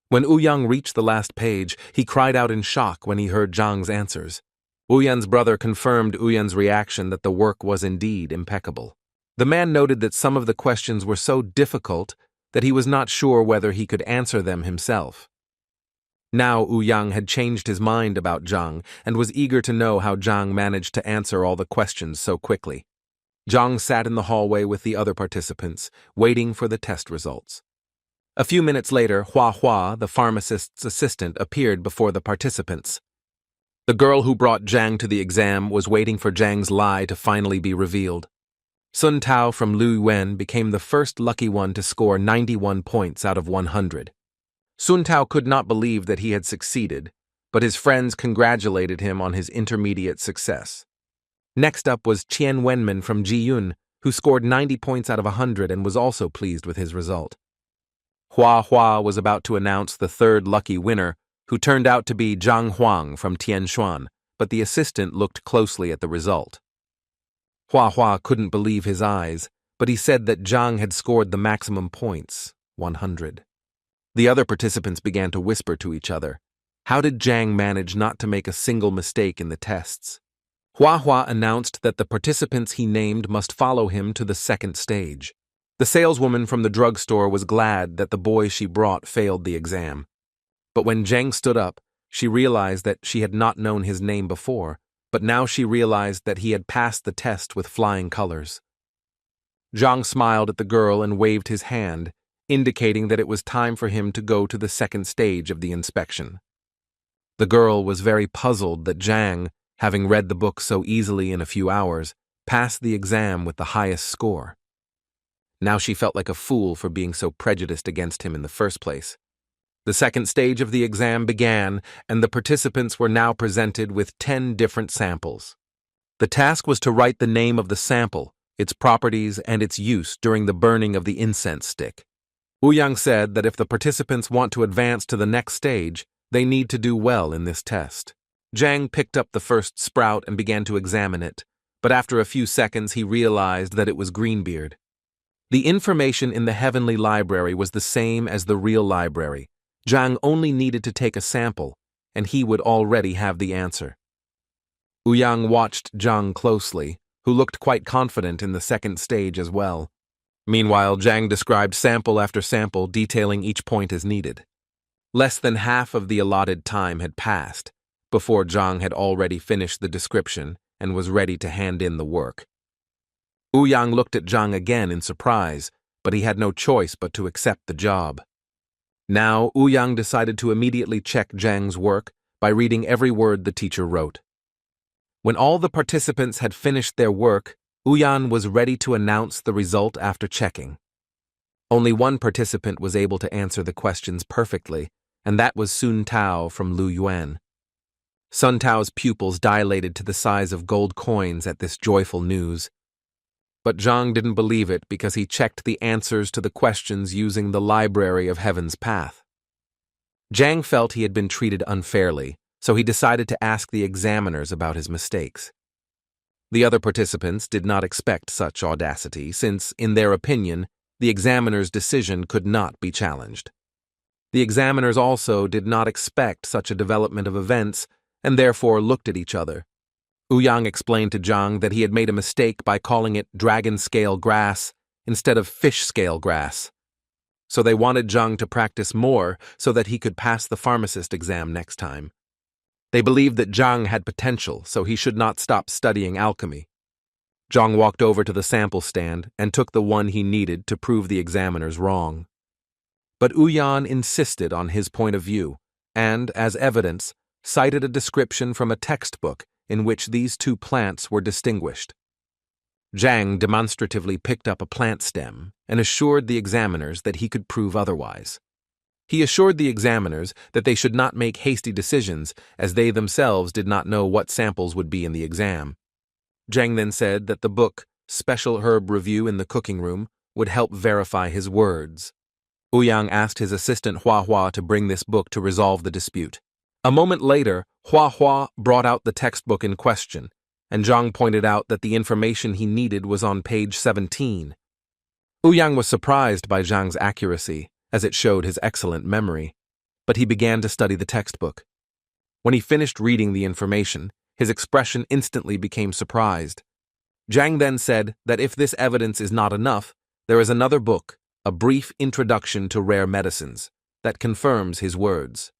When Ouyang reached the last page, he cried out in shock when he heard Zhang's answers. Ouyan's brother confirmed Ouyan's reaction that the work was indeed impeccable. The man noted that some of the questions were so difficult that he was not sure whether he could answer them himself. Now Ouyang had changed his mind about Zhang and was eager to know how Zhang managed to answer all the questions so quickly. Zhang sat in the hallway with the other participants, waiting for the test results. A few minutes later, Hua Hua, the pharmacist's assistant, appeared before the participants. The girl who brought Zhang to the exam was waiting for Zhang's lie to finally be revealed. Sun Tao from Lu Yuan became the first lucky one to score 91 points out of 100. Sun Tao could not believe that he had succeeded, but his friends congratulated him on his intermediate success. Next up was Qian Wenman from Jiyun, who scored 90 points out of 100 and was also pleased with his result. Hua Hua was about to announce the third lucky winner, who turned out to be Zhang Huang from Tianshuan, but the assistant looked closely at the result. Hua Hua couldn't believe his eyes, but he said that Zhang had scored the maximum points, 100. The other participants began to whisper to each other. How did Zhang manage not to make a single mistake in the tests? Hua Hua announced that the participants he named must follow him to the second stage. The saleswoman from the drugstore was glad that the boy she brought failed the exam. But when Zhang stood up, she realized that she had not known his name before, but now she realized that he had passed the test with flying colors. Zhang smiled at the girl and waved his hand, indicating that it was time for him to go to the second stage of the inspection. The girl was very puzzled that Zhang, having read the book so easily in a few hours, passed the exam with the highest score. Now she felt like a fool for being so prejudiced against him in the first place. The second stage of the exam began, and the participants were now presented with 10 different samples. The task was to write the name of the sample, its properties, and its use during the burning of the incense stick. Ouyang said that if the participants want to advance to the next stage, they need to do well in this test. Zhang picked up the first sprout and began to examine it, but after a few seconds he realized that it was Greenbeard. The information in the heavenly library was the same as the real library. Zhang only needed to take a sample, and he would already have the answer. Ouyang watched Zhang closely, who looked quite confident in the second stage as well. Meanwhile, Zhang described sample after sample, detailing each point as needed. Less than half of the allotted time had passed before Zhang had already finished the description and was ready to hand in the work. Ouyang looked at Zhang again in surprise, but he had no choice but to accept the job. Now, Ouyang decided to immediately check Zhang's work by reading every word the teacher wrote. When all the participants had finished their work, Ouyang was ready to announce the result after checking. Only one participant was able to answer the questions perfectly, and that was Sun Tao from Lu Yuan. Sun Tao's pupils dilated to the size of gold coins at this joyful news. But Zhang didn't believe it because he checked the answers to the questions using the Library of Heaven's Path. Zhang felt he had been treated unfairly, so he decided to ask the examiners about his mistakes. The other participants did not expect such audacity since, in their opinion, the examiner's decision could not be challenged. The examiners also did not expect such a development of events and therefore looked at each other. Ouyang explained to Zhang that he had made a mistake by calling it dragon-scale grass instead of fish-scale grass. So they wanted Zhang to practice more so that he could pass the pharmacist exam next time. They believed that Zhang had potential, so he should not stop studying alchemy. Zhang walked over to the sample stand and took the one he needed to prove the examiners wrong. But Ouyang insisted on his point of view and, as evidence, cited a description from a textbook in which these two plants were distinguished. Zhang demonstratively picked up a plant stem and assured the examiners that he could prove otherwise. He assured the examiners that they should not make hasty decisions, as they themselves did not know what samples would be in the exam. Zhang then said that the book, Special Herb Review in the Cooking Room, would help verify his words. Ouyang asked his assistant Hua Hua to bring this book to resolve the dispute. A moment later, Hua Hua brought out the textbook in question, and Zhang pointed out that the information he needed was on page 17. Ouyang was surprised by Zhang's accuracy, as it showed his excellent memory, but he began to study the textbook. When he finished reading the information, his expression instantly became surprised. Zhang then said that if this evidence is not enough, there is another book, A Brief Introduction to Rare Medicines, that confirms his words.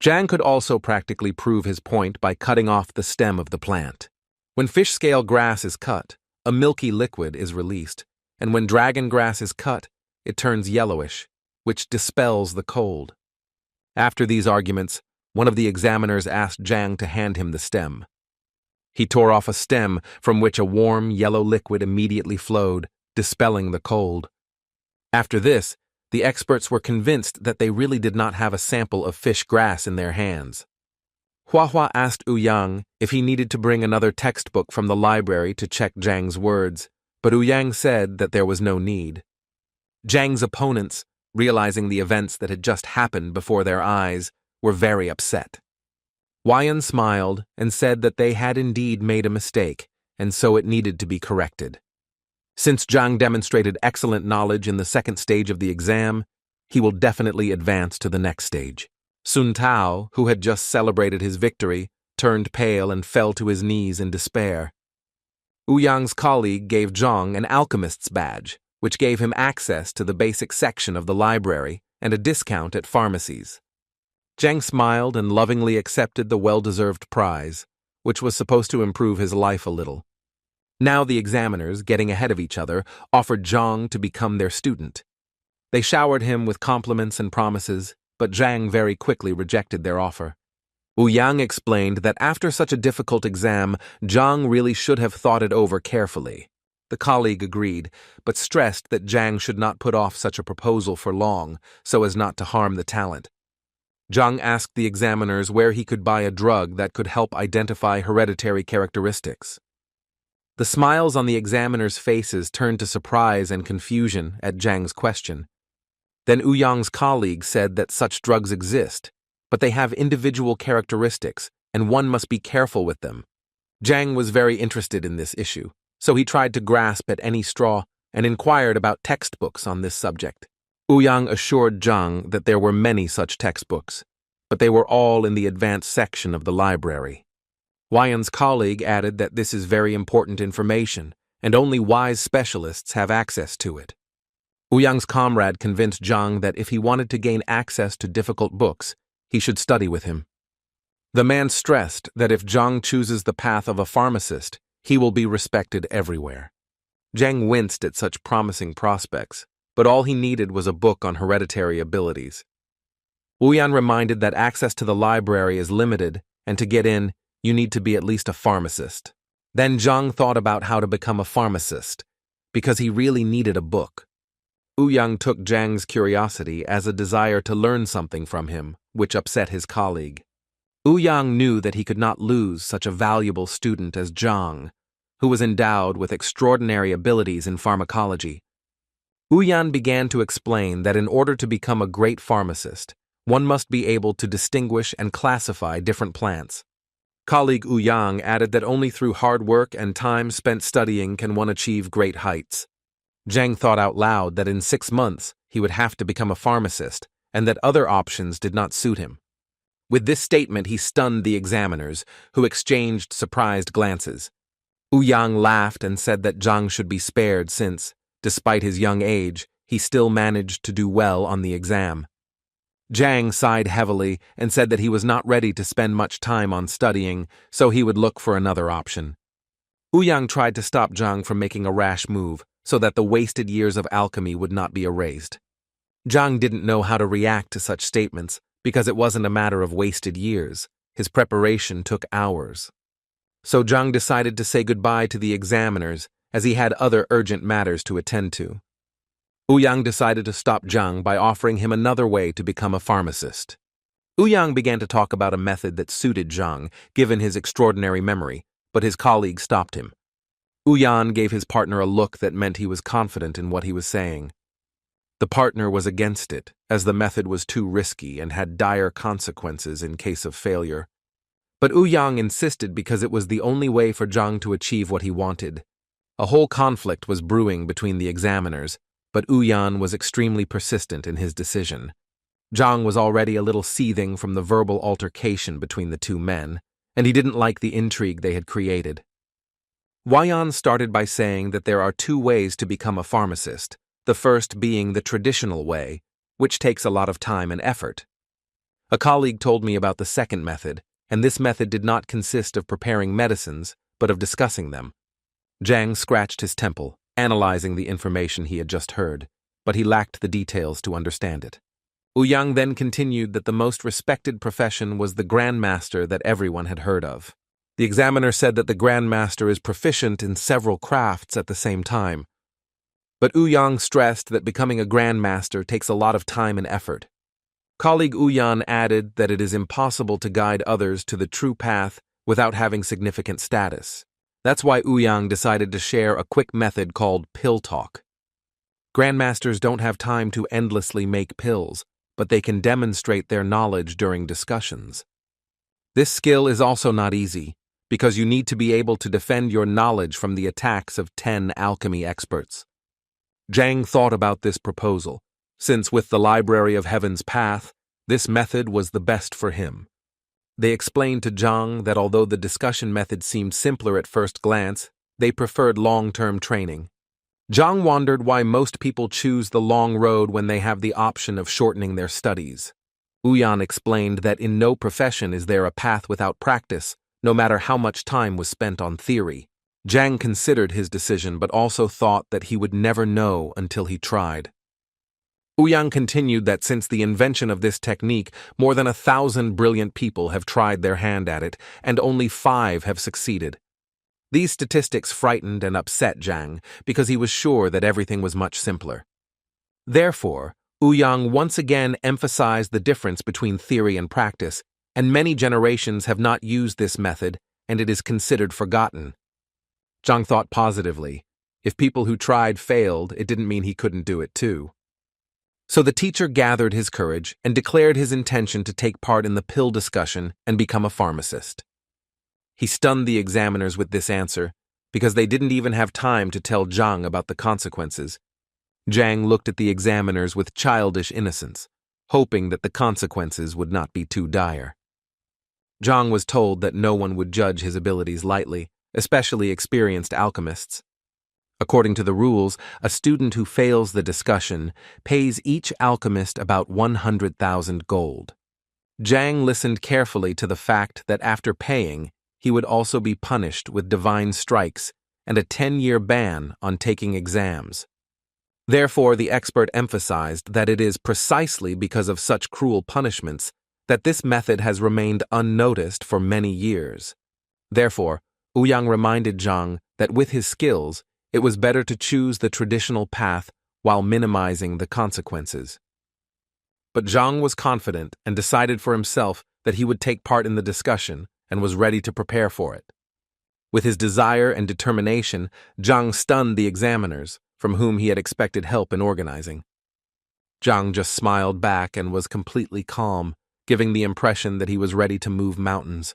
Zhang could also practically prove his point by cutting off the stem of the plant. When fish scale grass is cut, a milky liquid is released, and when dragon grass is cut, it turns yellowish, which dispels the cold. After these arguments, one of the examiners asked Zhang to hand him the stem. He tore off a stem from which a warm yellow liquid immediately flowed, dispelling the cold. After this, the experts were convinced that they really did not have a sample of fish grass in their hands. Hua Hua asked Ouyang if he needed to bring another textbook from the library to check Zhang's words, but Ouyang said that there was no need. Zhang's opponents, realizing the events that had just happened before their eyes, were very upset. Huayan smiled and said that they had indeed made a mistake, and so it needed to be corrected. Since Zhang demonstrated excellent knowledge in the second stage of the exam, he will definitely advance to the next stage. Sun Tao, who had just celebrated his victory, turned pale and fell to his knees in despair. Ouyang's colleague gave Zhang an alchemist's badge, which gave him access to the basic section of the library and a discount at pharmacies. Zhang smiled and lovingly accepted the well-deserved prize, which was supposed to improve his life a little. Now the examiners, getting ahead of each other, offered Zhang to become their student. They showered him with compliments and promises, but Zhang very quickly rejected their offer. Ouyang explained that after such a difficult exam, Zhang really should have thought it over carefully. The colleague agreed, but stressed that Zhang should not put off such a proposal for long, so as not to harm the talent. Zhang asked the examiners where he could buy a drug that could help identify hereditary characteristics. The smiles on the examiners' faces turned to surprise and confusion at Zhang's question. Then Ouyang's colleague said that such drugs exist, but they have individual characteristics, and one must be careful with them. Zhang was very interested in this issue, so he tried to grasp at any straw and inquired about textbooks on this subject. Ouyang assured Zhang that there were many such textbooks, but they were all in the advanced section of the library. Huayan's colleague added that this is very important information, and only wise specialists have access to it. Ouyang's comrade convinced Zhang that if he wanted to gain access to difficult books, he should study with him. The man stressed that if Zhang chooses the path of a pharmacist, he will be respected everywhere. Zhang winced at such promising prospects, but all he needed was a book on hereditary abilities. Ouyang reminded that access to the library is limited, and to get in, you need to be at least a pharmacist. Then Zhang thought about how to become a pharmacist, because he really needed a book. Ouyang took Zhang's curiosity as a desire to learn something from him, which upset his colleague. Ouyang knew that he could not lose such a valuable student as Zhang, who was endowed with extraordinary abilities in pharmacology. Ouyang began to explain that in order to become a great pharmacist, one must be able to distinguish and classify different plants. Colleague Ouyang added that only through hard work and time spent studying can one achieve great heights. Zhang thought out loud that in 6 months he would have to become a pharmacist, and that other options did not suit him. With this statement, he stunned the examiners, who exchanged surprised glances. Ouyang laughed and said that Zhang should be spared since, despite his young age, he still managed to do well on the exam. Zhang sighed heavily and said that he was not ready to spend much time on studying, so he would look for another option. Ouyang tried to stop Zhang from making a rash move, so that the wasted years of alchemy would not be erased. Zhang didn't know how to react to such statements, because it wasn't a matter of wasted years. His preparation took hours. So Zhang decided to say goodbye to the examiners, as he had other urgent matters to attend to. Ouyang decided to stop Zhang by offering him another way to become a pharmacist. Ouyang began to talk about a method that suited Zhang, given his extraordinary memory, but his colleague stopped him. Ouyang gave his partner a look that meant he was confident in what he was saying. The partner was against it, as the method was too risky and had dire consequences in case of failure. But Ouyang insisted because it was the only way for Zhang to achieve what he wanted. A whole conflict was brewing between the examiners, but Ouyang was extremely persistent in his decision. Zhang was already a little seething from the verbal altercation between the two men, and he didn't like the intrigue they had created. Huayan started by saying that there are two ways to become a pharmacist, the first being the traditional way, which takes a lot of time and effort. A colleague told me about the second method, and this method did not consist of preparing medicines, but of discussing them. Zhang scratched his temple, analyzing the information he had just heard, but he lacked the details to understand it. Ouyang then continued that the most respected profession was the grandmaster that everyone had heard of. The examiner said that the grandmaster is proficient in several crafts at the same time. But Ouyang stressed that becoming a grandmaster takes a lot of time and effort. Colleague Ouyang added that it is impossible to guide others to the true path without having significant status. That's why Ouyang decided to share a quick method called pill talk. Grandmasters don't have time to endlessly make pills, but they can demonstrate their knowledge during discussions. This skill is also not easy, because you need to be able to defend your knowledge from the attacks of 10 alchemy experts. Zhang thought about this proposal, since with the Library of Heaven's Path, this method was the best for him. They explained to Zhang that although the discussion method seemed simpler at first glance, they preferred long-term training. Zhang wondered why most people choose the long road when they have the option of shortening their studies. Ouyang explained that in no profession is there a path without practice, no matter how much time was spent on theory. Zhang considered his decision but also thought that he would never know until he tried. Ouyang continued that since the invention of this technique, more than 1,000 brilliant people have tried their hand at it, and only 5 have succeeded. These statistics frightened and upset Zhang because he was sure that everything was much simpler. Therefore, Ouyang once again emphasized the difference between theory and practice, and many generations have not used this method, and it is considered forgotten. Zhang thought positively. If people who tried failed, it didn't mean he couldn't do it too. So the teacher gathered his courage and declared his intention to take part in the pill discussion and become a pharmacist. He stunned the examiners with this answer, because they didn't even have time to tell Zhang about the consequences. Zhang looked at the examiners with childish innocence, hoping that the consequences would not be too dire. Zhang was told that no one would judge his abilities lightly, especially experienced alchemists. According to the rules, a student who fails the discussion pays each alchemist about 100,000 gold. Zhang listened carefully to the fact that after paying, he would also be punished with divine strikes and a 10-year ban on taking exams. Therefore, the expert emphasized that it is precisely because of such cruel punishments that this method has remained unnoticed for many years. Therefore, Ouyang reminded Zhang that with his skills, it was better to choose the traditional path while minimizing the consequences. But Zhang was confident and decided for himself that he would take part in the discussion and was ready to prepare for it. With his desire and determination, Zhang stunned the examiners, from whom he had expected help in organizing. Zhang just smiled back and was completely calm, giving the impression that he was ready to move mountains.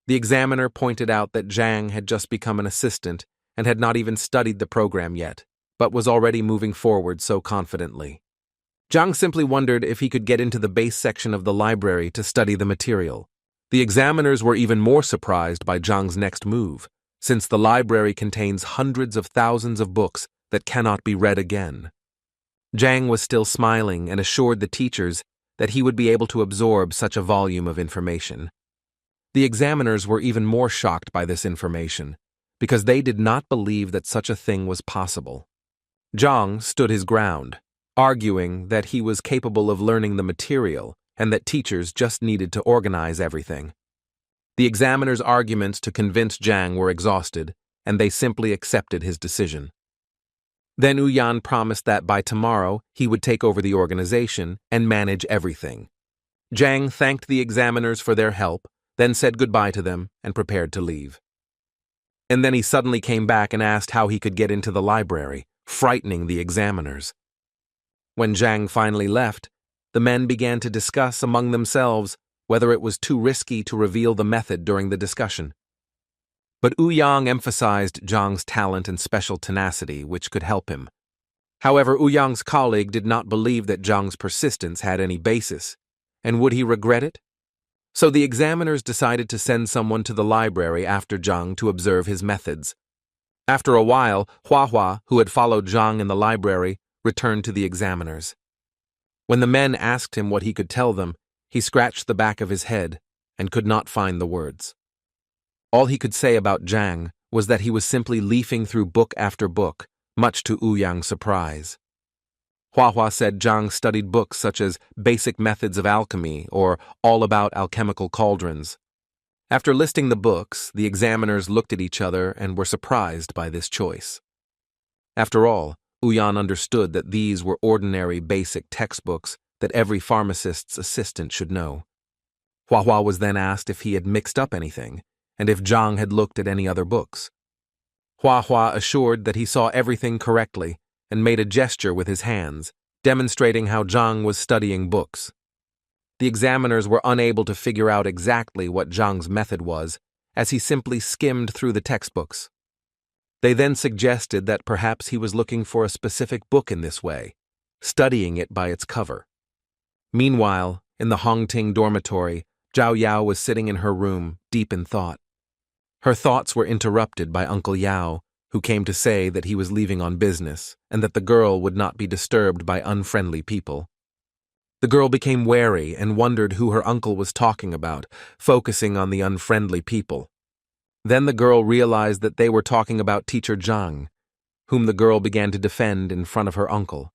The examiner pointed out that Zhang had just become an assistant and had not even studied the program yet, but was already moving forward so confidently. Zhang simply wondered if he could get into the base section of the library to study the material. The examiners were even more surprised by Zhang's next move, since the library contains hundreds of thousands of books that cannot be read again. Zhang was still smiling and assured the teachers that he would be able to absorb such a volume of information. The examiners were even more shocked by this information, because they did not believe that such a thing was possible. Zhang stood his ground, arguing that he was capable of learning the material and that teachers just needed to organize everything. The examiners' arguments to convince Zhang were exhausted, and they simply accepted his decision. Then Ouyang promised that by tomorrow he would take over the organization and manage everything. Zhang thanked the examiners for their help, then said goodbye to them and prepared to leave. And then he suddenly came back and asked how he could get into the library, frightening the examiners. When Zhang finally left, the men began to discuss among themselves whether it was too risky to reveal the method during the discussion. But Ouyang emphasized Zhang's talent and special tenacity, which could help him. However, Ouyang's colleague did not believe that Zhang's persistence had any basis, and would he regret it? So the examiners decided to send someone to the library after Zhang to observe his methods. After a while, Hua, who had followed Zhang in the library, returned to the examiners. When the men asked him what he could tell them, he scratched the back of his head and could not find the words. All he could say about Zhang was that he was simply leafing through book after book, much to Ouyang's surprise. Hua said Zhang studied books such as Basic Methods of Alchemy or All About Alchemical Cauldrons. After listing the books, the examiners looked at each other and were surprised by this choice. After all, Ouyang understood that these were ordinary basic textbooks that every pharmacist's assistant should know. Hua was then asked if he had mixed up anything, and if Zhang had looked at any other books. Hua assured that he saw everything correctly and made a gesture with his hands, demonstrating how Zhang was studying books. The examiners were unable to figure out exactly what Zhang's method was, as he simply skimmed through the textbooks. They then suggested that perhaps he was looking for a specific book in this way, studying it by its cover. Meanwhile, in the Hongting dormitory, Zhao Yao was sitting in her room, deep in thought. Her thoughts were interrupted by Uncle Yao, who came to say that he was leaving on business and that the girl would not be disturbed by unfriendly people. The girl became wary and wondered who her uncle was talking about, focusing on the unfriendly people. Then the girl realized that they were talking about teacher Zhang, whom the girl began to defend in front of her uncle.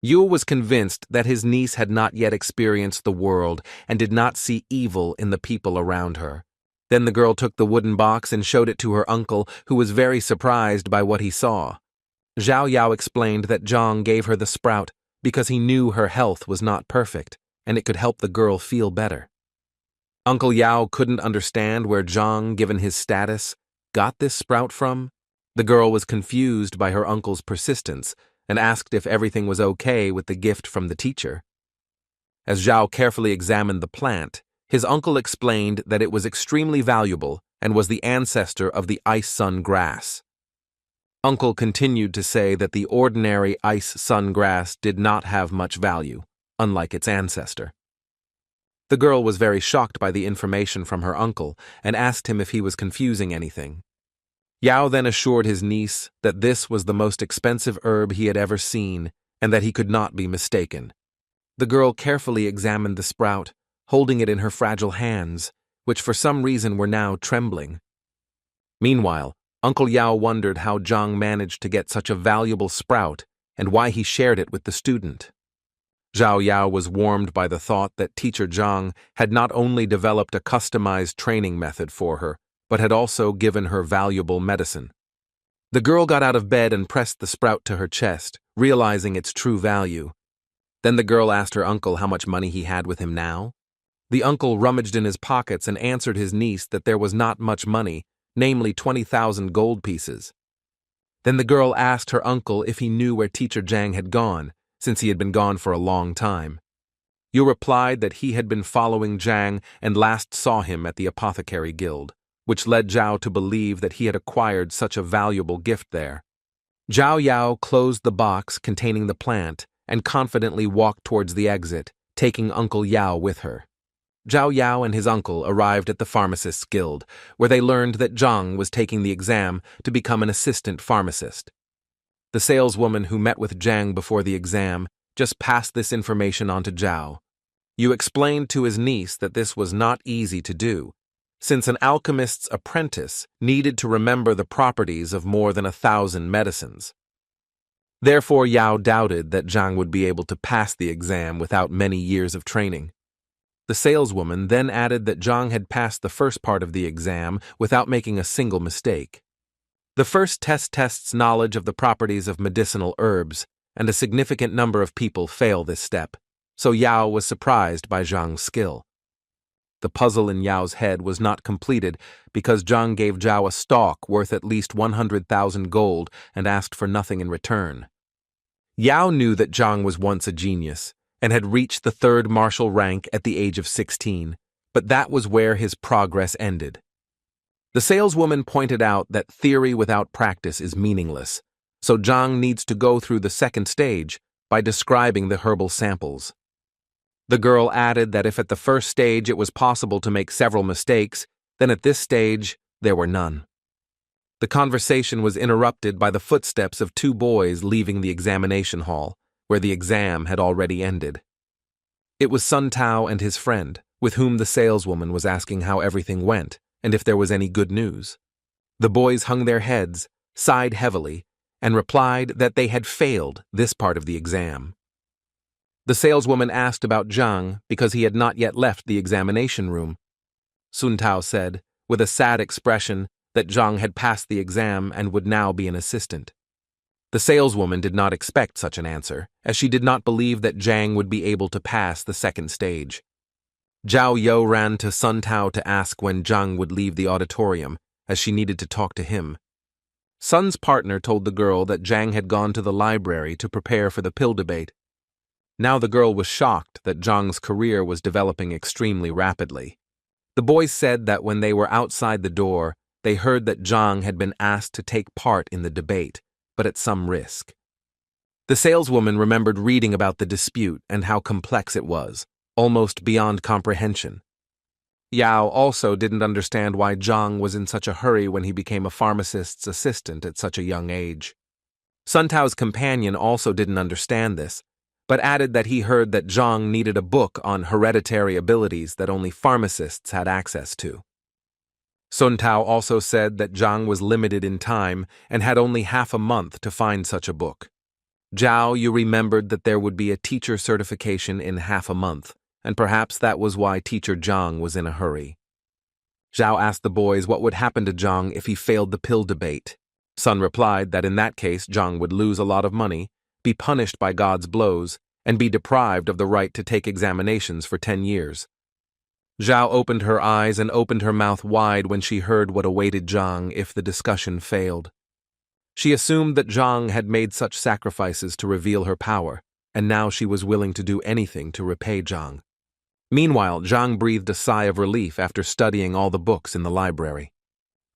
Yue was convinced that his niece had not yet experienced the world and did not see evil in the people around her. Then the girl took the wooden box and showed it to her uncle, who was very surprised by what he saw. Zhao Yao explained that Zhang gave her the sprout because he knew her health was not perfect, and it could help the girl feel better. Uncle Yao couldn't understand where Zhang, given his status, got this sprout from. The girl was confused by her uncle's persistence and asked if everything was okay with the gift from the teacher. As Zhao carefully examined the plant, his uncle explained that it was extremely valuable and was the ancestor of the ice-sun grass. Uncle continued to say that the ordinary ice-sun grass did not have much value, unlike its ancestor. The girl was very shocked by the information from her uncle and asked him if he was confusing anything. Yao then assured his niece that this was the most expensive herb he had ever seen and that he could not be mistaken. The girl carefully examined the sprout, holding it in her fragile hands, which for some reason were now trembling. Meanwhile, Uncle Yao wondered how Zhang managed to get such a valuable sprout and why he shared it with the student. Zhao Yao was warmed by the thought that teacher Zhang had not only developed a customized training method for her, but had also given her valuable medicine. The girl got out of bed and pressed the sprout to her chest, realizing its true value. Then the girl asked her uncle how much money he had with him now. The uncle rummaged in his pockets and answered his niece that there was not much money, namely 20,000 gold pieces. Then the girl asked her uncle if he knew where teacher Zhang had gone, since he had been gone for a long time. Yu replied that he had been following Zhang and last saw him at the apothecary guild, which led Zhao to believe that he had acquired such a valuable gift there. Zhao Yao closed the box containing the plant and confidently walked towards the exit, taking Uncle Yao with her. Zhao Yao and his uncle arrived at the pharmacist's guild, where they learned that Zhang was taking the exam to become an assistant pharmacist. The saleswoman who met with Zhang before the exam just passed this information on to Zhao. Yu explained to his niece that this was not easy to do, since an alchemist's apprentice needed to remember the properties of more than 1,000 medicines. Therefore, Yao doubted that Zhang would be able to pass the exam without many years of training. The saleswoman then added that Zhang had passed the first part of the exam without making a single mistake. The first test tests knowledge of the properties of medicinal herbs, and a significant number of people fail this step, so Yao was surprised by Zhang's skill. The puzzle in Yao's head was not completed because Zhang gave Zhao a stalk worth at least 100,000 gold and asked for nothing in return. Yao knew that Zhang was once a genius and had reached the third martial rank at the age of 16, but that was where his progress ended. The saleswoman pointed out that theory without practice is meaningless, so Zhang needs to go through the second stage by describing the herbal samples. The girl added that if at the first stage it was possible to make several mistakes, then at this stage there were none. The conversation was interrupted by the footsteps of two boys leaving the examination hall, where the exam had already ended. It was Sun Tao and his friend, with whom the saleswoman was asking how everything went and if there was any good news. The boys hung their heads, sighed heavily, and replied that they had failed this part of the exam. The saleswoman asked about Zhang because he had not yet left the examination room. Sun Tao said, with a sad expression, that Zhang had passed the exam and would now be an assistant. The saleswoman did not expect such an answer, as she did not believe that Zhang would be able to pass the second stage. Zhao Yo ran to Sun Tao to ask when Zhang would leave the auditorium, as she needed to talk to him. Sun's partner told the girl that Zhang had gone to the library to prepare for the pill debate. Now the girl was shocked that Zhang's career was developing extremely rapidly. The boys said that when they were outside the door, they heard that Zhang had been asked to take part in the debate, but at some risk. The saleswoman remembered reading about the dispute and how complex it was, almost beyond comprehension. Yao also didn't understand why Zhang was in such a hurry when he became a pharmacist's assistant at such a young age. Sun Tao's companion also didn't understand this, but added that he heard that Zhang needed a book on hereditary abilities that only pharmacists had access to. Sun Tao also said that Zhang was limited in time and had only half a month to find such a book. Zhao Yu remembered that there would be a teacher certification in half a month, and perhaps that was why teacher Zhang was in a hurry. Zhao asked the boys what would happen to Zhang if he failed the pill debate. Sun replied that in that case Zhang would lose a lot of money, be punished by God's blows, and be deprived of the right to take examinations for 10 years. Zhao opened her eyes and opened her mouth wide when she heard what awaited Zhang if the discussion failed. She assumed that Zhang had made such sacrifices to reveal her power, and now she was willing to do anything to repay Zhang. Meanwhile, Zhang breathed a sigh of relief after studying all the books in the library.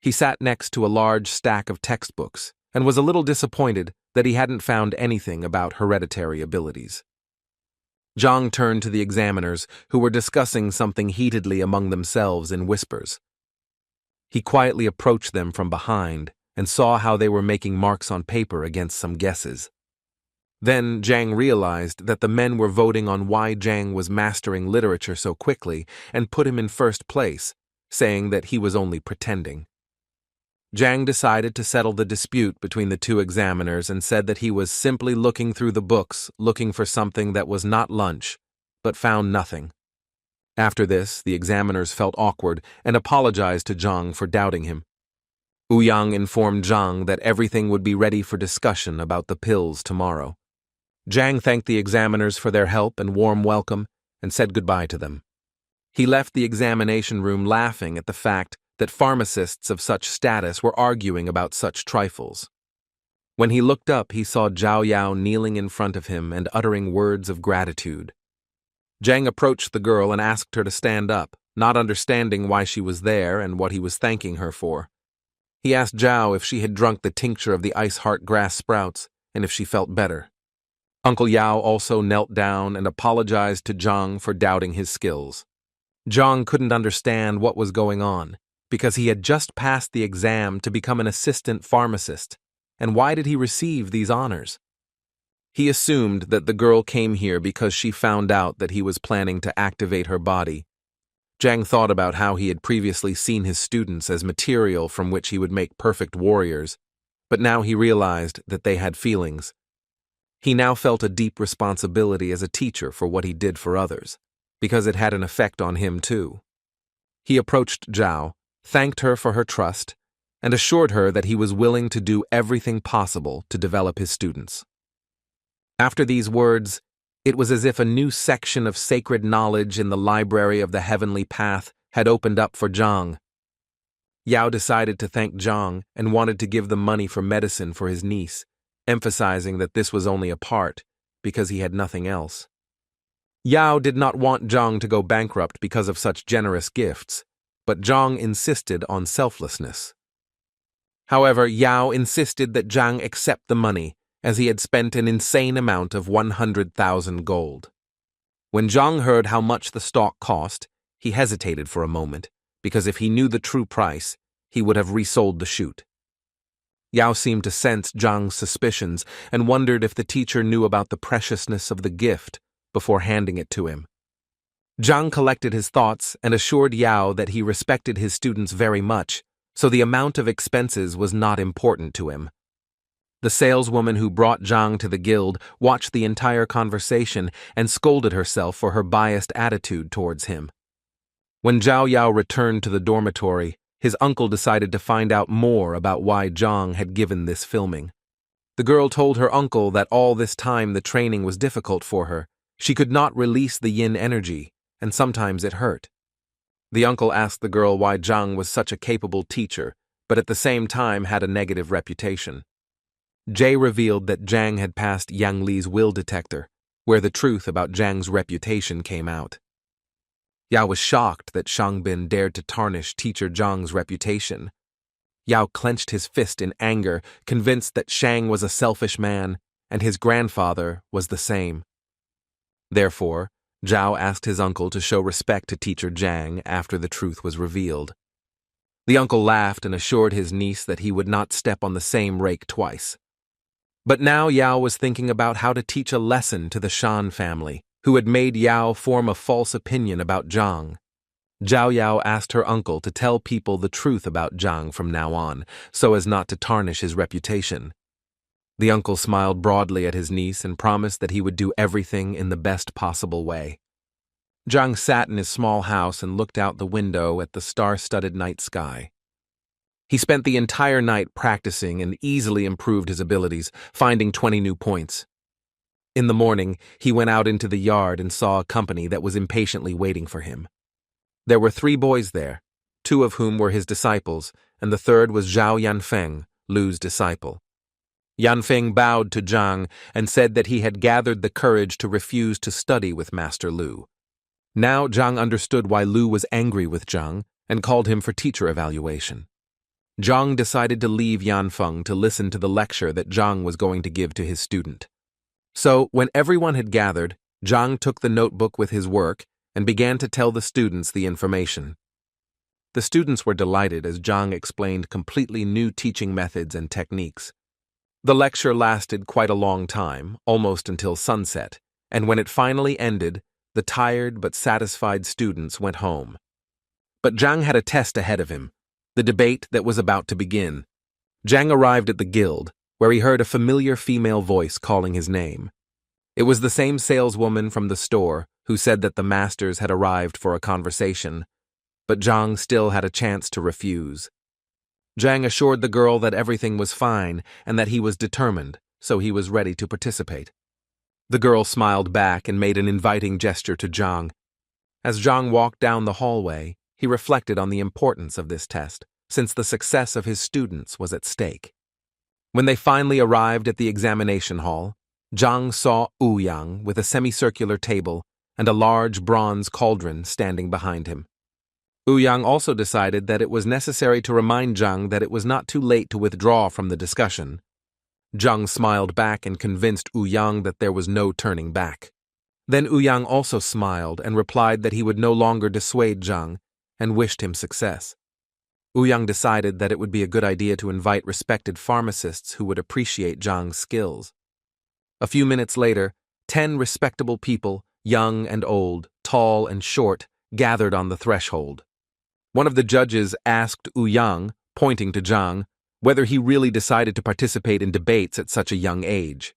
He sat next to a large stack of textbooks and was a little disappointed that he hadn't found anything about hereditary abilities. Zhang turned to the examiners, who were discussing something heatedly among themselves in whispers. He quietly approached them from behind and saw how they were making marks on paper against some guesses. Then Zhang realized that the men were voting on why Zhang was mastering literature so quickly and put him in first place, saying that he was only pretending. Zhang decided to settle the dispute between the two examiners and said that he was simply looking through the books, looking for something that was not lunch, but found nothing. After this, the examiners felt awkward and apologized to Zhang for doubting him. Ouyang informed Zhang that everything would be ready for discussion about the pills tomorrow. Zhang thanked the examiners for their help and warm welcome and said goodbye to them. He left the examination room laughing at the fact that pharmacists of such status were arguing about such trifles. When he looked up, he saw Zhao Yao kneeling in front of him and uttering words of gratitude. Zhang approached the girl and asked her to stand up, not understanding why she was there and what he was thanking her for. He asked Zhao if she had drunk the tincture of the ice heart grass sprouts and if she felt better. Uncle Yao also knelt down and apologized to Zhang for doubting his skills. Zhang couldn't understand what was going on, because he had just passed the exam to become an assistant pharmacist, and why did he receive these honors? He assumed that the girl came here because she found out that he was planning to activate her body. Zhang thought about how he had previously seen his students as material from which he would make perfect warriors, but now he realized that they had feelings. He now felt a deep responsibility as a teacher for what he did for others, because it had an effect on him too. He approached Zhao, thanked her for her trust, and assured her that he was willing to do everything possible to develop his students. After these words, it was as if a new section of sacred knowledge in the library of the heavenly path had opened up for Zhang. Yao decided to thank Zhang and wanted to give the money for medicine for his niece, emphasizing that this was only a part, because he had nothing else. Yao did not want Zhang to go bankrupt because of such generous gifts, but Zhang insisted on selflessness. However, Yao insisted that Zhang accept the money, as he had spent an insane amount of 100,000 gold. When Zhang heard how much the stock cost, he hesitated for a moment, because if he knew the true price, he would have resold the shoot. Yao seemed to sense Zhang's suspicions and wondered if the teacher knew about the preciousness of the gift before handing it to him. Zhang collected his thoughts and assured Yao that he respected his students very much, so the amount of expenses was not important to him. The saleswoman who brought Zhang to the guild watched the entire conversation and scolded herself for her biased attitude towards him. When Zhao Yao returned to the dormitory, his uncle decided to find out more about why Zhang had given this filming. The girl told her uncle that all this time the training was difficult for her. She could not release the yin energy, and sometimes it hurt. The uncle asked the girl why Zhang was such a capable teacher, but at the same time had a negative reputation. Jay revealed that Zhang had passed Yang Li's will detector, where the truth about Zhang's reputation came out. Yao was shocked that Shangbin dared to tarnish teacher Zhang's reputation. Yao clenched his fist in anger, convinced that Shang was a selfish man, and his grandfather was the same. Therefore, Zhao asked his uncle to show respect to teacher Zhang after the truth was revealed. The uncle laughed and assured his niece that he would not step on the same rake twice. But now Yao was thinking about how to teach a lesson to the Shan family, who had made Yao form a false opinion about Zhang. Zhao Yao asked her uncle to tell people the truth about Zhang from now on, so as not to tarnish his reputation. The uncle smiled broadly at his niece and promised that he would do everything in the best possible way. Zhang sat in his small house and looked out the window at the star-studded night sky. He spent the entire night practicing and easily improved his abilities, finding 20 new points. In the morning, he went out into the yard and saw a company that was impatiently waiting for him. There were 3 boys there, 2 of whom were his disciples, and the third was Zhao Yanfeng, Lu's disciple. Yanfeng bowed to Zhang and said that he had gathered the courage to refuse to study with Master Lu. Now Zhang understood why Lu was angry with Zhang and called him for teacher evaluation. Zhang decided to leave Yanfeng to listen to the lecture that Zhang was going to give to his student. So, when everyone had gathered, Zhang took the notebook with his work and began to tell the students the information. The students were delighted as Zhang explained completely new teaching methods and techniques. The lecture lasted quite a long time, almost until sunset, and when it finally ended, the tired but satisfied students went home. But Zhang had a test ahead of him, the debate that was about to begin. Zhang arrived at the guild, where he heard a familiar female voice calling his name. It was the same saleswoman from the store who said that the masters had arrived for a conversation, but Zhang still had a chance to refuse. Zhang assured the girl that everything was fine and that he was determined, so he was ready to participate. The girl smiled back and made an inviting gesture to Zhang. As Zhang walked down the hallway, he reflected on the importance of this test, since the success of his students was at stake. When they finally arrived at the examination hall, Zhang saw Ouyang with a semicircular table and a large bronze cauldron standing behind him. Ouyang also decided that it was necessary to remind Zhang that it was not too late to withdraw from the discussion. Zhang smiled back and convinced Ouyang that there was no turning back. Then Ouyang also smiled and replied that he would no longer dissuade Zhang and wished him success. Ouyang decided that it would be a good idea to invite respected pharmacists who would appreciate Zhang's skills. A few minutes later, 10 respectable people, young and old, tall and short, gathered on the threshold. One of the judges asked Ouyang, pointing to Zhang, whether he really decided to participate in debates at such a young age.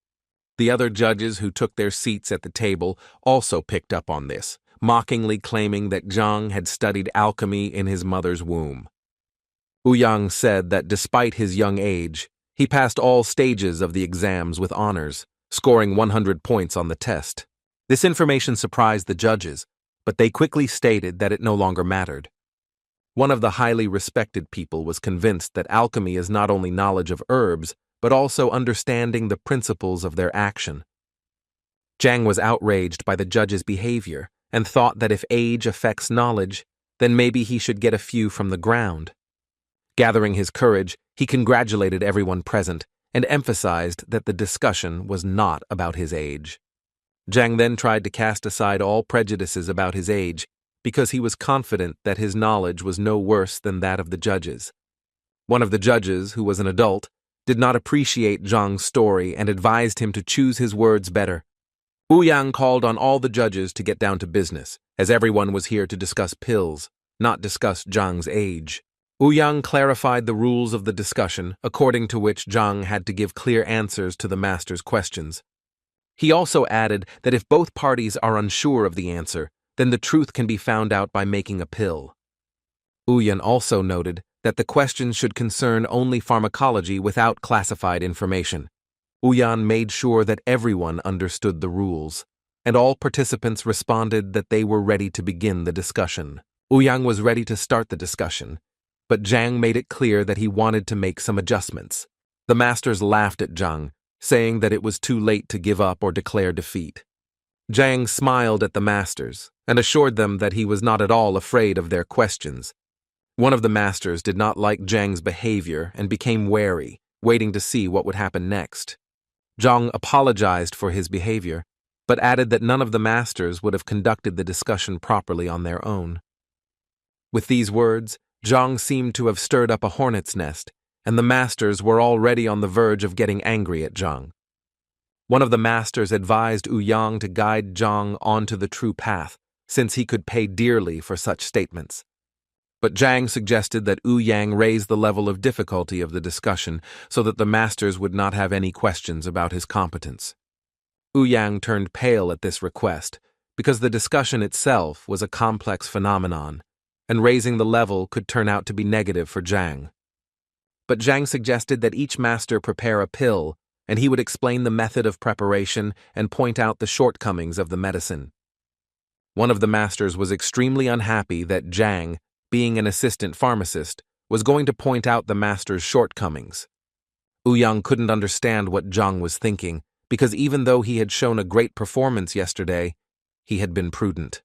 The other judges who took their seats at the table also picked up on this, mockingly claiming that Zhang had studied alchemy in his mother's womb. Ouyang said that despite his young age, he passed all stages of the exams with honors, scoring 100 points on the test. This information surprised the judges, but they quickly stated that it no longer mattered. One of the highly respected people was convinced that alchemy is not only knowledge of herbs, but also understanding the principles of their action. Zhang was outraged by the judge's behavior and thought that if age affects knowledge, then maybe he should get a few from the ground. Gathering his courage, he congratulated everyone present and emphasized that the discussion was not about his age. Zhang then tried to cast aside all prejudices about his age because he was confident that his knowledge was no worse than that of the judges. One of the judges, who was an adult, did not appreciate Zhang's story and advised him to choose his words better. Ouyang called on all the judges to get down to business, as everyone was here to discuss pills, not discuss Zhang's age. Ouyang clarified the rules of the discussion, according to which Zhang had to give clear answers to the master's questions. He also added that if both parties are unsure of the answer, then the truth can be found out by making a pill. Ouyang also noted that the questions should concern only pharmacology without classified information. Ouyang made sure that everyone understood the rules, and all participants responded that they were ready to begin the discussion. Ouyang was ready to start the discussion, but Zhang made it clear that he wanted to make some adjustments. The masters laughed at Zhang, saying that it was too late to give up or declare defeat. Zhang smiled at the masters and assured them that he was not at all afraid of their questions. One of the masters did not like Zhang's behavior and became wary, waiting to see what would happen next. Zhang apologized for his behavior, but added that none of the masters would have conducted the discussion properly on their own. With these words, Zhang seemed to have stirred up a hornet's nest, and the masters were already on the verge of getting angry at Zhang. One of the masters advised Ouyang to guide Zhang onto the true path, since he could pay dearly for such statements. But Zhang suggested that Ouyang raise the level of difficulty of the discussion so that the masters would not have any questions about his competence. Ouyang turned pale at this request because the discussion itself was a complex phenomenon, and raising the level could turn out to be negative for Zhang. But Zhang suggested that each master prepare a pill, and he would explain the method of preparation and point out the shortcomings of the medicine. One of the masters was extremely unhappy that Zhang, being an assistant pharmacist, was going to point out the master's shortcomings. Ouyang couldn't understand what Zhang was thinking, because even though he had shown a great performance yesterday, he had been prudent.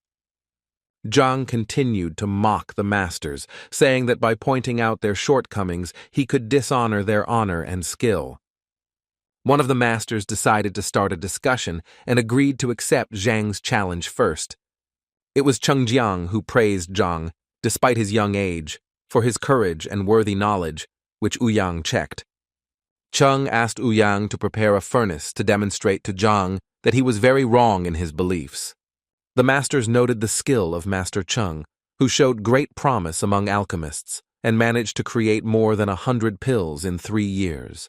Zhang continued to mock the masters, saying that by pointing out their shortcomings, he could dishonor their honor and skill. One of the masters decided to start a discussion and agreed to accept Zhang's challenge first. It was Chengjiang who praised Zhang, despite his young age, for his courage and worthy knowledge, which Ouyang checked. Cheng asked Ouyang to prepare a furnace to demonstrate to Zhang that he was very wrong in his beliefs. The masters noted the skill of Master Cheng, who showed great promise among alchemists and managed to create more than 100 pills in 3 years.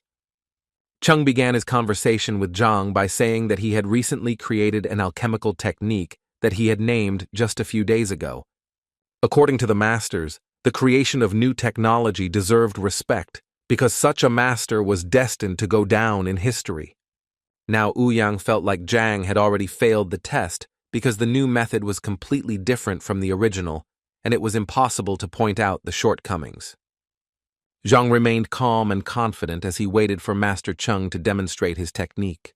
Cheng began his conversation with Zhang by saying that he had recently created an alchemical technique that he had named just a few days ago. According to the masters, the creation of new technology deserved respect because such a master was destined to go down in history. Now Ouyang felt like Zhang had already failed the test because the new method was completely different from the original, and it was impossible to point out the shortcomings. Zhang remained calm and confident as he waited for Master Cheng to demonstrate his technique.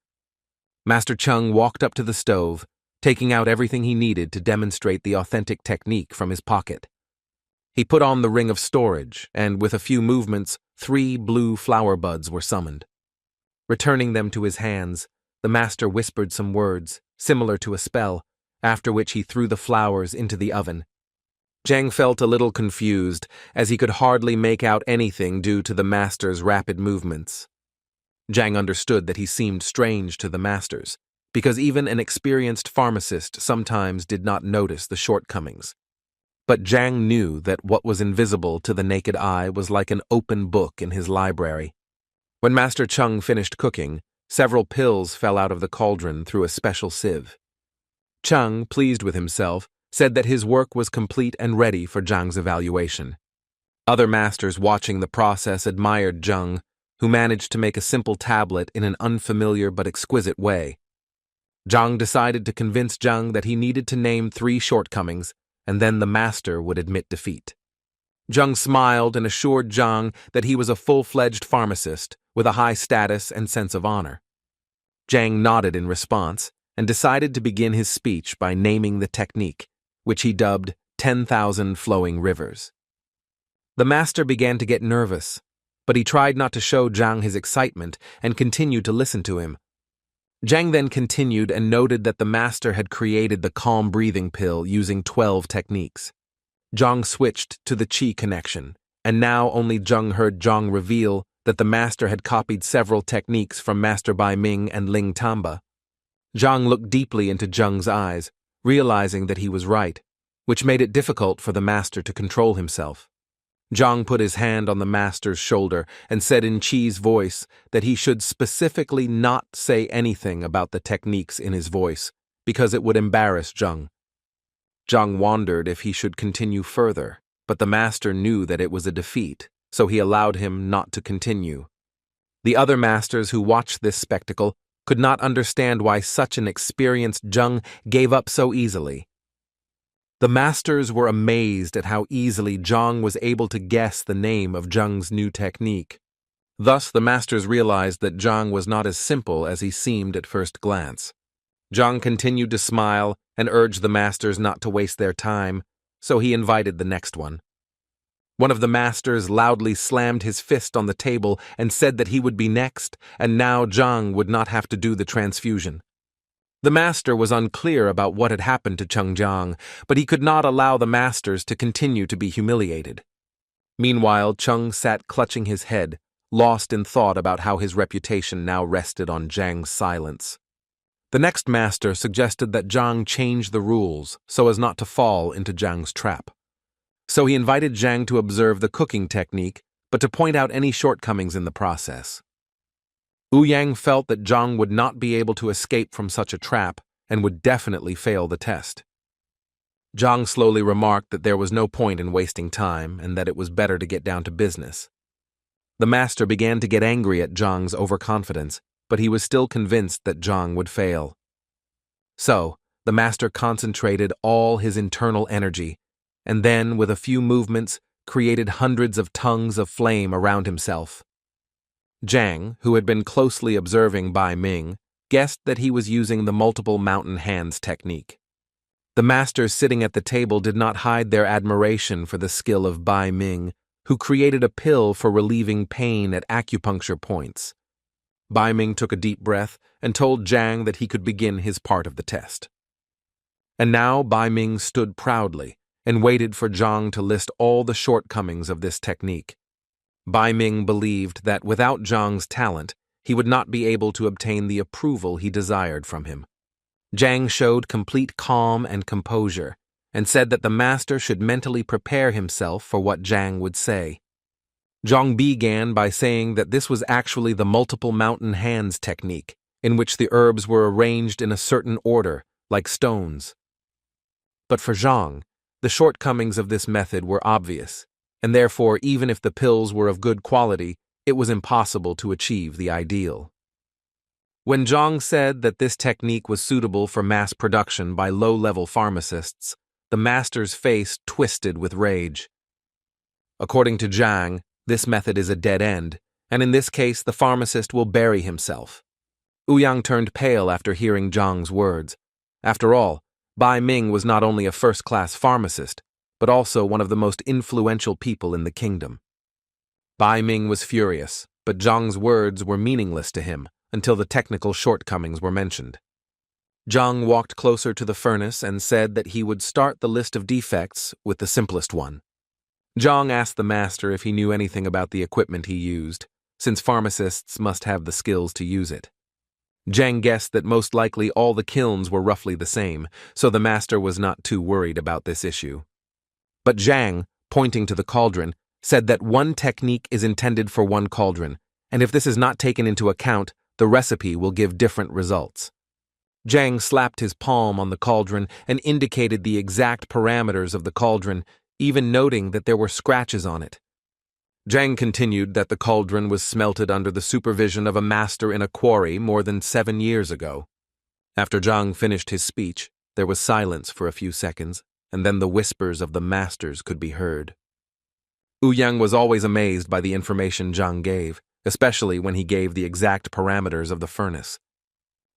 Master Cheng walked up to the stove, taking out everything he needed to demonstrate the authentic technique from his pocket. He put on the ring of storage, and with a few movements, 3 blue flower buds were summoned. Returning them to his hands, the master whispered some words, similar to a spell, after which he threw the flowers into the oven. Zhang felt a little confused, as he could hardly make out anything due to the master's rapid movements. Zhang understood that he seemed strange to the masters, because even an experienced pharmacist sometimes did not notice the shortcomings. But Zhang knew that what was invisible to the naked eye was like an open book in his library. When Master Cheng finished cooking, several pills fell out of the cauldron through a special sieve. Cheng, pleased with himself, said that his work was complete and ready for Zhang's evaluation. Other masters watching the process admired Zhang, who managed to make a simple tablet in an unfamiliar but exquisite way. Zhang decided to convince Zhang that he needed to name 3 shortcomings, and then the master would admit defeat. Zhang smiled and assured Zhang that he was a full-fledged pharmacist, with a high status and sense of honor. Zhang nodded in response and decided to begin his speech by naming the technique, which he dubbed 10,000 Flowing Rivers. The master began to get nervous, but he tried not to show Zhang his excitement and continued to listen to him. Zhang then continued and noted that the master had created the calm breathing pill using 12 techniques. Zhang switched to the Qi connection, and now only Zhang heard Zhang reveal that the master had copied several techniques from Master Bai Ming and Ling Tamba. Zhang looked deeply into Zhang's eyes, realizing that he was right, which made it difficult for the master to control himself. Zhang put his hand on the master's shoulder and said in Qi's voice that he should specifically not say anything about the techniques in his voice, because it would embarrass Zhang. Zhang wondered if he should continue further, but the master knew that it was a defeat, so he allowed him not to continue. The other masters who watched this spectacle could not understand why such an experienced Zhang gave up so easily. The masters were amazed at how easily Zhang was able to guess the name of Zhang's new technique. Thus, the masters realized that Zhang was not as simple as he seemed at first glance. Zhang continued to smile and urged the masters not to waste their time, so he invited the next one. One of the masters loudly slammed his fist on the table and said that he would be next, and now Zhang would not have to do the transfusion. The master was unclear about what had happened to Chengjiang, but he could not allow the masters to continue to be humiliated. Meanwhile, Cheng sat clutching his head, lost in thought about how his reputation now rested on Zhang's silence. The next master suggested that Zhang change the rules so as not to fall into Zhang's trap. So he invited Zhang to observe the cooking technique, but to point out any shortcomings in the process. Ouyang felt that Zhang would not be able to escape from such a trap and would definitely fail the test. Zhang slowly remarked that there was no point in wasting time and that it was better to get down to business. The master began to get angry at Zhang's overconfidence, but he was still convinced that Zhang would fail. So, the master concentrated all his internal energy, and then, with a few movements, created hundreds of tongues of flame around himself. Zhang, who had been closely observing Bai Ming, guessed that he was using the multiple mountain hands technique. The masters sitting at the table did not hide their admiration for the skill of Bai Ming, who created a pill for relieving pain at acupuncture points. Bai Ming took a deep breath and told Zhang that he could begin his part of the test. And now Bai Ming stood proudly and waited for Zhang to list all the shortcomings of this technique. Bai Ming believed that without Zhang's talent, he would not be able to obtain the approval he desired from him. Zhang showed complete calm and composure, and said that the master should mentally prepare himself for what Zhang would say. Zhang began by saying that this was actually the multiple mountain hands technique, in which the herbs were arranged in a certain order, like stones. But for Zhang, the shortcomings of this method were obvious, and therefore even if the pills were of good quality, it was impossible to achieve the ideal. When Zhang said that this technique was suitable for mass production by low-level pharmacists, the master's face twisted with rage. According to Zhang, this method is a dead end, and in this case the pharmacist will bury himself. Ouyang turned pale after hearing Zhang's words. After all, Bai Ming was not only a first-class pharmacist, but also one of the most influential people in the kingdom. Bai Ming was furious, but Zhang's words were meaningless to him until the technical shortcomings were mentioned. Zhang walked closer to the furnace and said that he would start the list of defects with the simplest one. Zhang asked the master if he knew anything about the equipment he used, since pharmacists must have the skills to use it. Zhang guessed that most likely all the kilns were roughly the same, so the master was not too worried about this issue. But Zhang, pointing to the cauldron, said that one technique is intended for one cauldron, and if this is not taken into account, the recipe will give different results. Zhang slapped his palm on the cauldron and indicated the exact parameters of the cauldron, even noting that there were scratches on it. Zhang continued that the cauldron was smelted under the supervision of a master in a quarry more than 7 years ago. After Zhang finished his speech, there was silence for a few seconds, and then the whispers of the masters could be heard. Ouyang was always amazed by the information Zhang gave, especially when he gave the exact parameters of the furnace.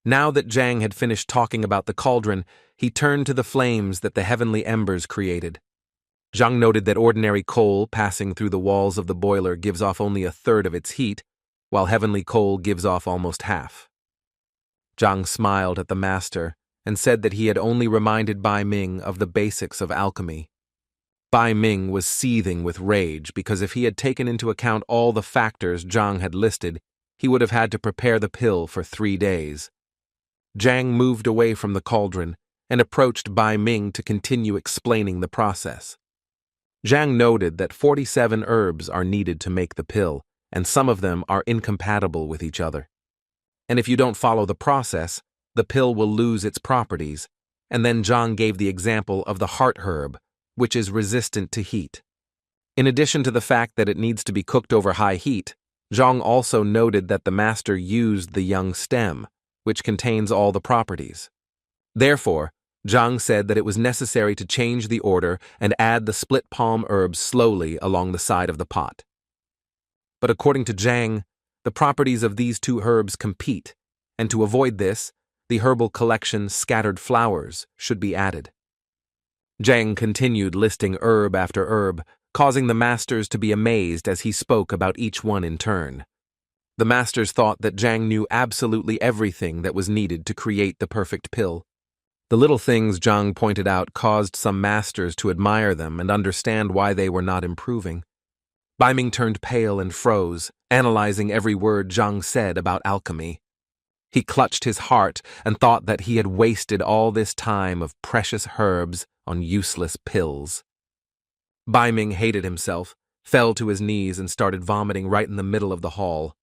Now that Zhang had finished talking about the cauldron, he turned to the flames that the heavenly embers created. Zhang noted that ordinary coal passing through the walls of the boiler gives off only a third of its heat, while heavenly coal gives off almost half. Zhang smiled at the master and said that he had only reminded Bai Ming of the basics of alchemy. Bai Ming was seething with rage because if he had taken into account all the factors Zhang had listed, he would have had to prepare the pill for 3 days. Zhang moved away from the cauldron and approached Bai Ming to continue explaining the process. Zhang noted that 47 herbs are needed to make the pill, and some of them are incompatible with each other. And if you don't follow the process, the pill will lose its properties, and then Zhang gave the example of the heart herb, which is resistant to heat. In addition to the fact that it needs to be cooked over high heat, Zhang also noted that the master used the young stem, which contains all the properties. Therefore, Zhang said that it was necessary to change the order and add the split palm herbs slowly along the side of the pot. But according to Zhang, the properties of these 2 herbs compete, and to avoid this, the herbal collection scattered flowers should be added. Zhang continued listing herb after herb, causing the masters to be amazed as he spoke about each one in turn. The masters thought that Zhang knew absolutely everything that was needed to create the perfect pill. The little things Zhang pointed out caused some masters to admire them and understand why they were not improving. Bai Ming turned pale and froze, analyzing every word Zhang said about alchemy. He clutched his heart and thought that he had wasted all this time of precious herbs on useless pills. Bai Ming hated himself, fell to his knees and started vomiting right in the middle of the hall.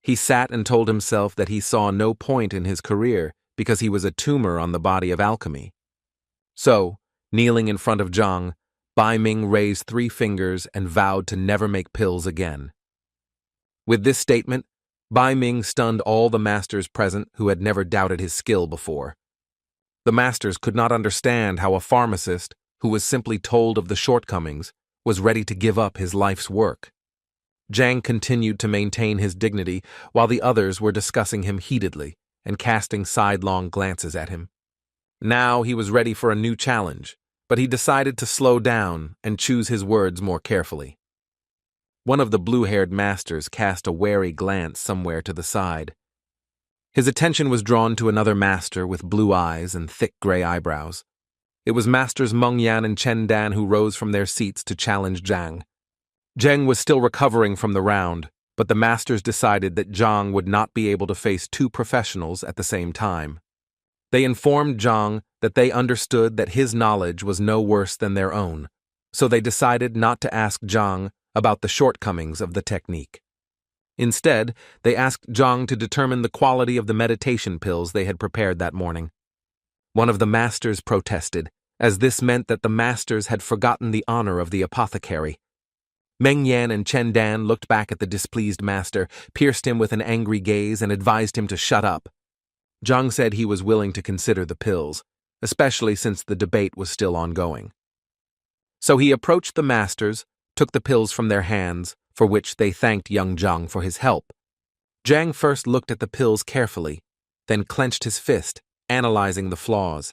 He sat and told himself that he saw no point in his career because he was a tumor on the body of alchemy. So, kneeling in front of Zhang, Bai Ming raised 3 fingers and vowed to never make pills again. With this statement, Bai Ming stunned all the masters present who had never doubted his skill before. The masters could not understand how a pharmacist, who was simply told of the shortcomings, was ready to give up his life's work. Zhang continued to maintain his dignity while the others were discussing him heatedly and casting sidelong glances at him. Now he was ready for a new challenge, but he decided to slow down and choose his words more carefully. One of the blue-haired masters cast a wary glance somewhere to the side. His attention was drawn to another master with blue eyes and thick gray eyebrows. It was Masters Meng Yan and Chen Dan who rose from their seats to challenge Zhang. Zhang was still recovering from the round, but the masters decided that Zhang would not be able to face 2 professionals at the same time. They informed Zhang that they understood that his knowledge was no worse than their own, so they decided not to ask Zhang about the shortcomings of the technique. Instead, they asked Zhang to determine the quality of the meditation pills they had prepared that morning. One of the masters protested, as this meant that the masters had forgotten the honor of the apothecary. Meng Yan and Chen Dan looked back at the displeased master, pierced him with an angry gaze, and advised him to shut up. Zhang said he was willing to consider the pills, especially since the debate was still ongoing. So he approached the masters, took the pills from their hands, for which they thanked young Zhang for his help. Zhang first looked at the pills carefully, then clenched his fist, analyzing the flaws.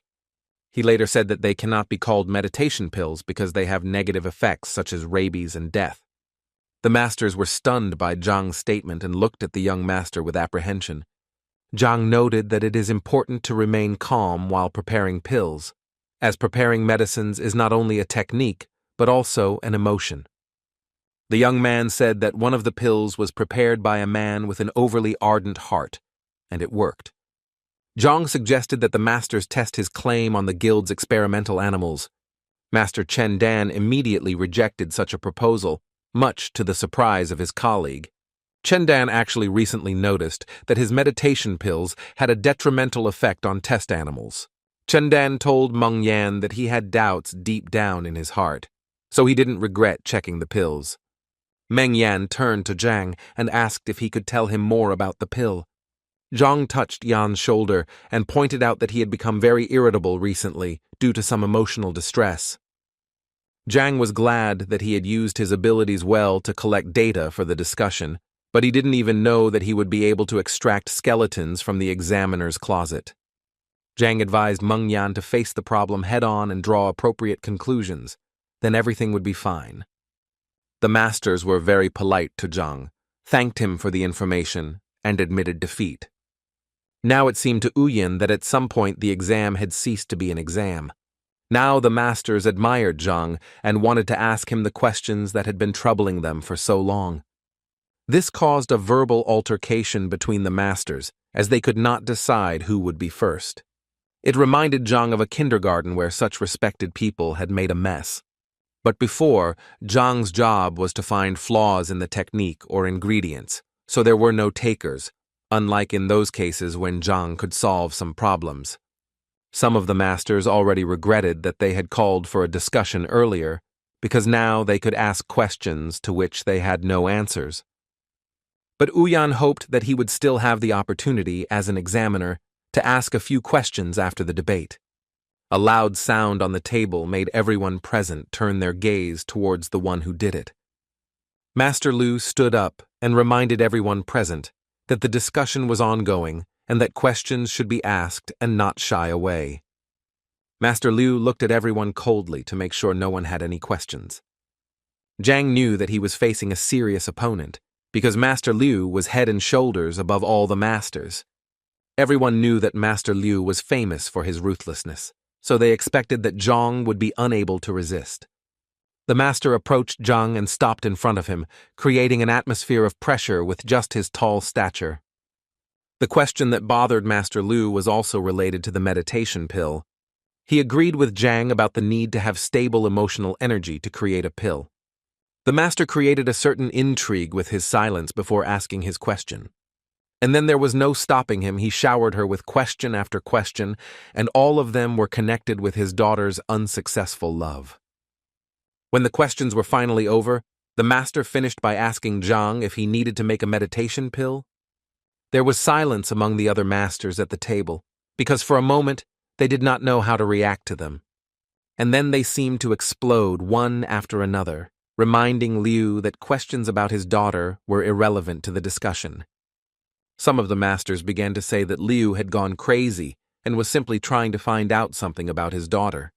He later said that they cannot be called meditation pills because they have negative effects such as rabies and death. The masters were stunned by Zhang's statement and looked at the young master with apprehension. Zhang noted that it is important to remain calm while preparing pills, as preparing medicines is not only a technique, but also an emotion. The young man said that one of the pills was prepared by a man with an overly ardent heart, and it worked. Zhang suggested that the masters test his claim on the guild's experimental animals. Master Chen Dan immediately rejected such a proposal, much to the surprise of his colleague. Chen Dan actually recently noticed that his meditation pills had a detrimental effect on test animals. Chen Dan told Meng Yan that he had doubts deep down in his heart, so he didn't regret checking the pills. Meng Yan turned to Zhang and asked if he could tell him more about the pill. Zhang touched Yan's shoulder and pointed out that he had become very irritable recently due to some emotional distress. Zhang was glad that he had used his abilities well to collect data for the discussion, but he didn't even know that he would be able to extract skeletons from the examiner's closet. Zhang advised Meng Yan to face the problem head-on and draw appropriate conclusions. Then everything would be fine. The masters were very polite to Zhang, thanked him for the information, and admitted defeat. Now it seemed to Uyan that at some point the exam had ceased to be an exam. Now the masters admired Zhang and wanted to ask him the questions that had been troubling them for so long. This caused a verbal altercation between the masters, as they could not decide who would be first. It reminded Zhang of a kindergarten where such respected people had made a mess. But before, Zhang's job was to find flaws in the technique or ingredients, so there were no takers, unlike in those cases when Zhang could solve some problems. Some of the masters already regretted that they had called for a discussion earlier, because now they could ask questions to which they had no answers. But Uyan hoped that he would still have the opportunity, as an examiner, to ask a few questions after the debate. A loud sound on the table made everyone present turn their gaze towards the one who did it. Master Lu stood up and reminded everyone present that the discussion was ongoing and that questions should be asked and not shy away. Master Lu looked at everyone coldly to make sure no one had any questions. Zhang knew that he was facing a serious opponent, because Master Liu was head and shoulders above all the masters. Everyone knew that Master Liu was famous for his ruthlessness, so they expected that Zhang would be unable to resist. The master approached Zhang and stopped in front of him, creating an atmosphere of pressure with just his tall stature. The question that bothered Master Liu was also related to the meditation pill. He agreed with Zhang about the need to have stable emotional energy to create a pill. The master created a certain intrigue with his silence before asking his question. And then there was no stopping him. He showered her with question after question, and all of them were connected with his daughter's unsuccessful love. When the questions were finally over, the master finished by asking Zhang if he needed to make a meditation pill. There was silence among the other masters at the table, because for a moment they did not know how to react to them. And then they seemed to explode one after another, reminding Liu that questions about his daughter were irrelevant to the discussion. Some of the masters began to say that Liu had gone crazy and was simply trying to find out something about his daughter.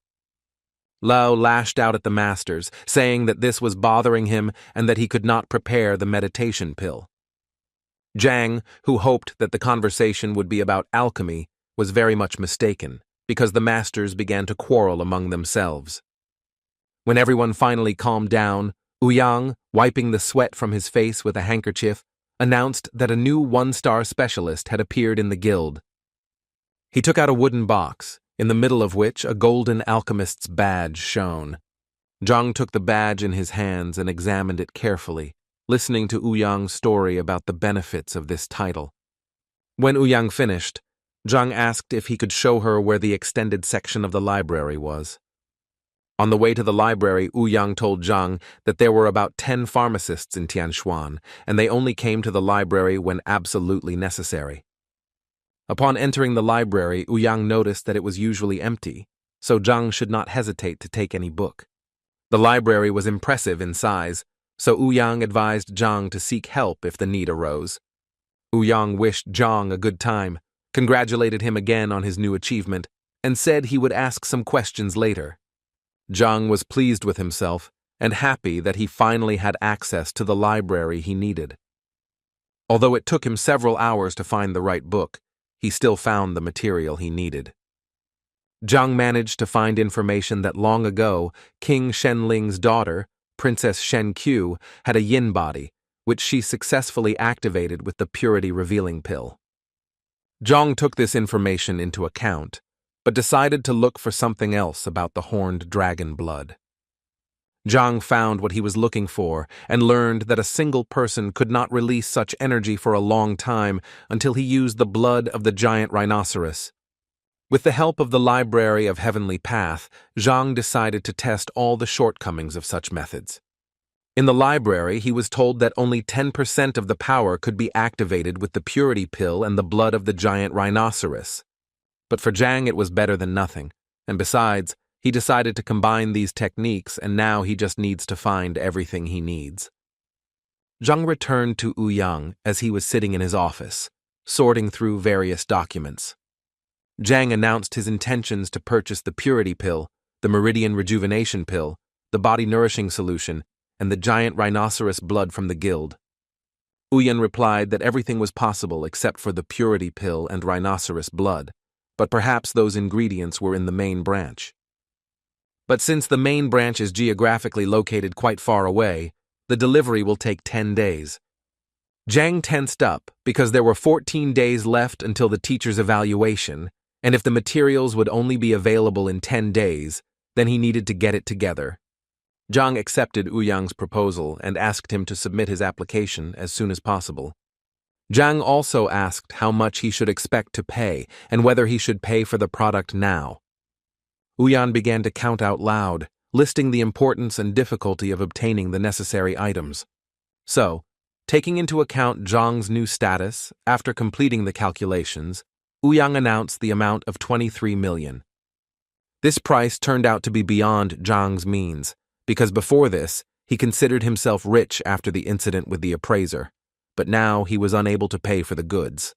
Lao lashed out at the masters, saying that this was bothering him and that he could not prepare the meditation pill. Zhang, who hoped that the conversation would be about alchemy, was very much mistaken, because the masters began to quarrel among themselves. When everyone finally calmed down, Ouyang, wiping the sweat from his face with a handkerchief, announced that a new one-star specialist had appeared in the guild. He took out a wooden box, in the middle of which a golden alchemist's badge shone. Zhang took the badge in his hands and examined it carefully, listening to Ouyang's story about the benefits of this title. When Ouyang finished, Zhang asked if he could show her where the extended section of the library was. On the way to the library, Ouyang told Zhang that there were about 10 pharmacists in Tianshuan, and they only came to the library when absolutely necessary. Upon entering the library, Ouyang noticed that it was usually empty, so Zhang should not hesitate to take any book. The library was impressive in size, so Ouyang advised Zhang to seek help if the need arose. Ouyang wished Zhang a good time, congratulated him again on his new achievement, and said he would ask some questions later. Zhang was pleased with himself and happy that he finally had access to the library he needed. Although it took him several hours to find the right book, he still found the material he needed. Zhang managed to find information that long ago, King Shenling's daughter, Princess Shen Qiu, had a yin body, which she successfully activated with the purity-revealing pill. Zhang took this information into account, but decided to look for something else about the horned dragon blood. Zhang found what he was looking for and learned that a single person could not release such energy for a long time until he used the blood of the giant rhinoceros. With the help of the Library of Heavenly Path, Zhang decided to test all the shortcomings of such methods. In the library, he was told that only 10% of the power could be activated with the purity pill and the blood of the giant rhinoceros. But for Zhang it was better than nothing, and besides, he decided to combine these techniques and now he just needs to find everything he needs. Zhang returned to Ouyang as he was sitting in his office, sorting through various documents. Zhang announced his intentions to purchase the purity pill, the meridian rejuvenation pill, the body nourishing solution, and the giant rhinoceros blood from the guild. Ouyang replied that everything was possible except for the purity pill and rhinoceros blood, but perhaps those ingredients were in the main branch. But since the main branch is geographically located quite far away, the delivery will take 10 days. Zhang tensed up because there were 14 days left until the teacher's evaluation, and if the materials would only be available in 10 days, then he needed to get it together. Zhang accepted Ouyang's proposal and asked him to submit his application as soon as possible. Zhang also asked how much he should expect to pay and whether he should pay for the product now. Ouyang began to count out loud, listing the importance and difficulty of obtaining the necessary items. So, taking into account Zhang's new status, after completing the calculations, Ouyang announced the amount of 23 million. This price turned out to be beyond Zhang's means, because before this, he considered himself rich after the incident with the appraiser, but now he was unable to pay for the goods.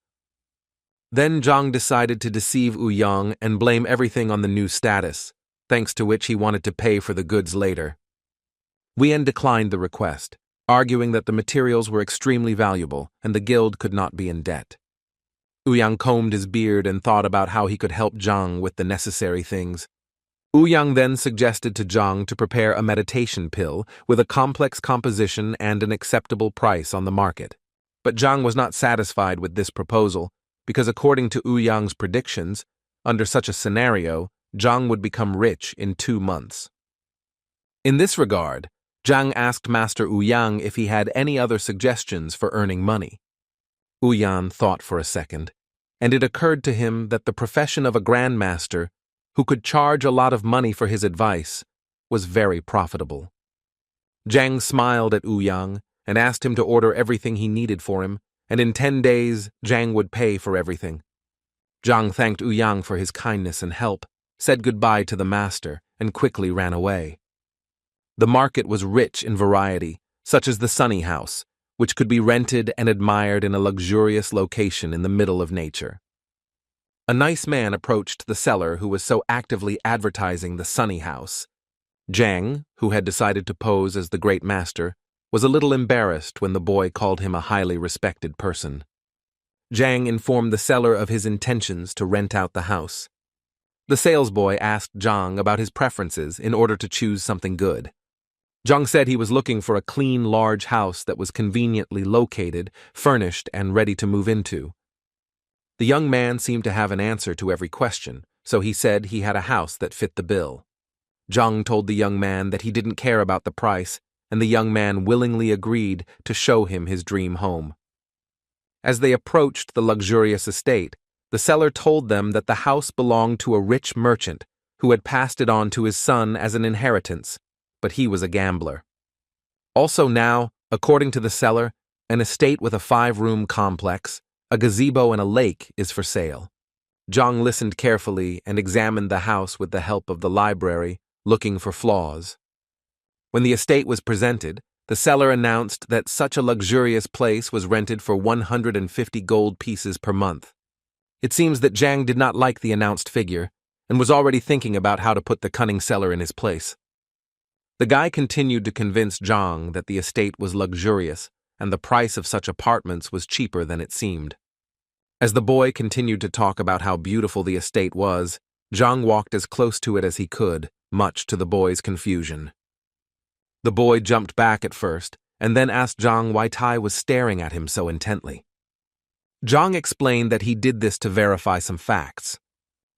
Then Zhang decided to deceive Ouyang and blame everything on the new status, thanks to which he wanted to pay for the goods later. Ouyang declined the request, arguing that the materials were extremely valuable and the guild could not be in debt. Ouyang combed his beard and thought about how he could help Zhang with the necessary things. Ouyang then suggested to Zhang to prepare a meditation pill with a complex composition and an acceptable price on the market. But Zhang was not satisfied with this proposal, because according to Ouyang's predictions, under such a scenario, Zhang would become rich in 2 months. In this regard, Zhang asked Master Ouyang if he had any other suggestions for earning money. Ouyang thought for a second, and it occurred to him that the profession of a grandmaster, who could charge a lot of money for his advice, was very profitable. Zhang smiled at Ouyang and asked him to order everything he needed for him, and in 10 days, Zhang would pay for everything. Zhang thanked Ouyang for his kindness and help, said goodbye to the master, and quickly ran away. The market was rich in variety, such as the Sunny House, which could be rented and admired in a luxurious location in the middle of nature. A nice man approached the seller who was so actively advertising the Sunny House. Zhang, who had decided to pose as the great master, was a little embarrassed when the boy called him a highly respected person. Zhang informed the seller of his intentions to rent out the house. The salesboy asked Zhang about his preferences in order to choose something good. Zhang said he was looking for a clean, large house that was conveniently located, furnished, and ready to move into. The young man seemed to have an answer to every question, so he said he had a house that fit the bill. Zhang told the young man that he didn't care about the price, and the young man willingly agreed to show him his dream home. As they approached the luxurious estate, the seller told them that the house belonged to a rich merchant who had passed it on to his son as an inheritance, but he was a gambler. Also now, according to the seller, an estate with a 5-room complex, a gazebo and a lake is for sale. Zhang listened carefully and examined the house with the help of the library, looking for flaws. When the estate was presented, the seller announced that such a luxurious place was rented for 150 gold pieces per month. It seems that Zhang did not like the announced figure and was already thinking about how to put the cunning seller in his place. The guy continued to convince Zhang that the estate was luxurious and the price of such apartments was cheaper than it seemed. As the boy continued to talk about how beautiful the estate was, Zhang walked as close to it as he could, much to the boy's confusion. The boy jumped back at first, and then asked Zhang why Tai was staring at him so intently. Zhang explained that he did this to verify some facts.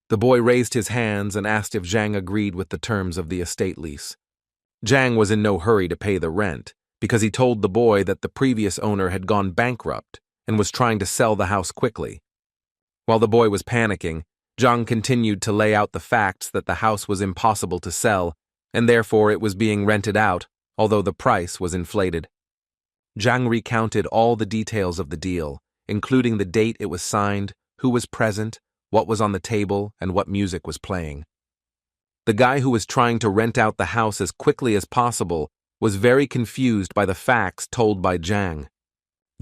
The boy raised his hands and asked if Zhang agreed with the terms of the estate lease. Zhang was in no hurry to pay the rent, because he told the boy that the previous owner had gone bankrupt and was trying to sell the house quickly. While the boy was panicking, Zhang continued to lay out the facts that the house was impossible to sell, and therefore it was being rented out, although the price was inflated. Zhang recounted all the details of the deal, including the date it was signed, who was present, what was on the table, and what music was playing. The guy who was trying to rent out the house as quickly as possible was very confused by the facts told by Zhang.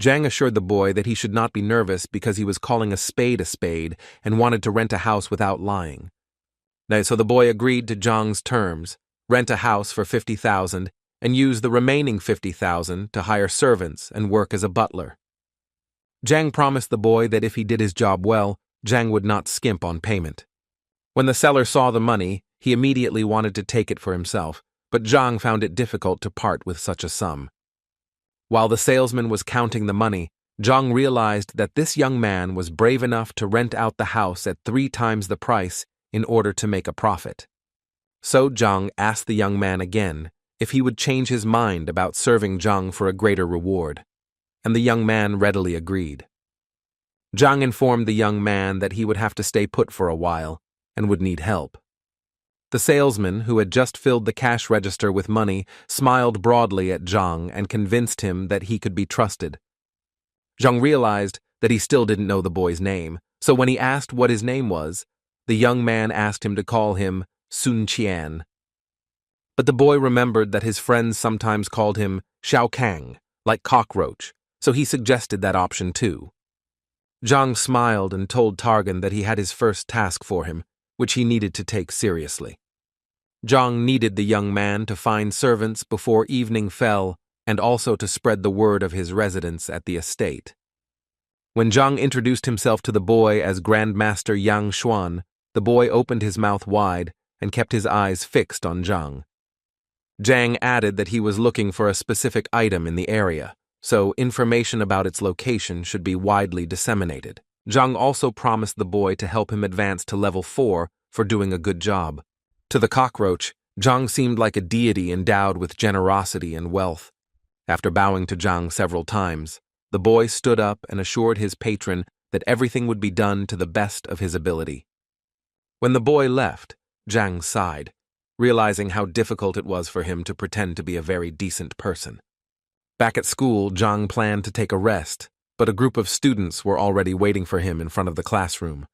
Zhang assured the boy that he should not be nervous because he was calling a spade and wanted to rent a house without lying. So the boy agreed to Zhang's terms, rent a house for 50,000 and use the remaining 50,000 to hire servants and work as a butler. Zhang promised the boy that if he did his job well, Zhang would not skimp on payment. When the seller saw the money, he immediately wanted to take it for himself, but Zhang found it difficult to part with such a sum. While the salesman was counting the money, Zhang realized that this young man was brave enough to rent out the house at 3 times the price in order to make a profit. So Zhang asked the young man again if he would change his mind about serving Zhang for a greater reward, and the young man readily agreed. Zhang informed the young man that he would have to stay put for a while and would need help. The salesman, who had just filled the cash register with money, smiled broadly at Zhang and convinced him that he could be trusted. Zhang realized that he still didn't know the boy's name, so when he asked what his name was, the young man asked him to call him Sun Qian. But the boy remembered that his friends sometimes called him Xiao Kang, like cockroach, so he suggested that option too. Zhang smiled and told Targan that he had his first task for him, which he needed to take seriously. Zhang needed the young man to find servants before evening fell and also to spread the word of his residence at the estate. When Zhang introduced himself to the boy as Grandmaster Yang Xuan, the boy opened his mouth wide and kept his eyes fixed on Zhang. Zhang added that he was looking for a specific item in the area, so information about its location should be widely disseminated. Zhang also promised the boy to help him advance to level 4 for doing a good job. To the cockroach, Zhang seemed like a deity endowed with generosity and wealth. After bowing to Zhang several times, the boy stood up and assured his patron that everything would be done to the best of his ability. When the boy left, Zhang sighed, realizing how difficult it was for him to pretend to be a very decent person. Back at school, Zhang planned to take a rest, but a group of students were already waiting for him in front of the classroom.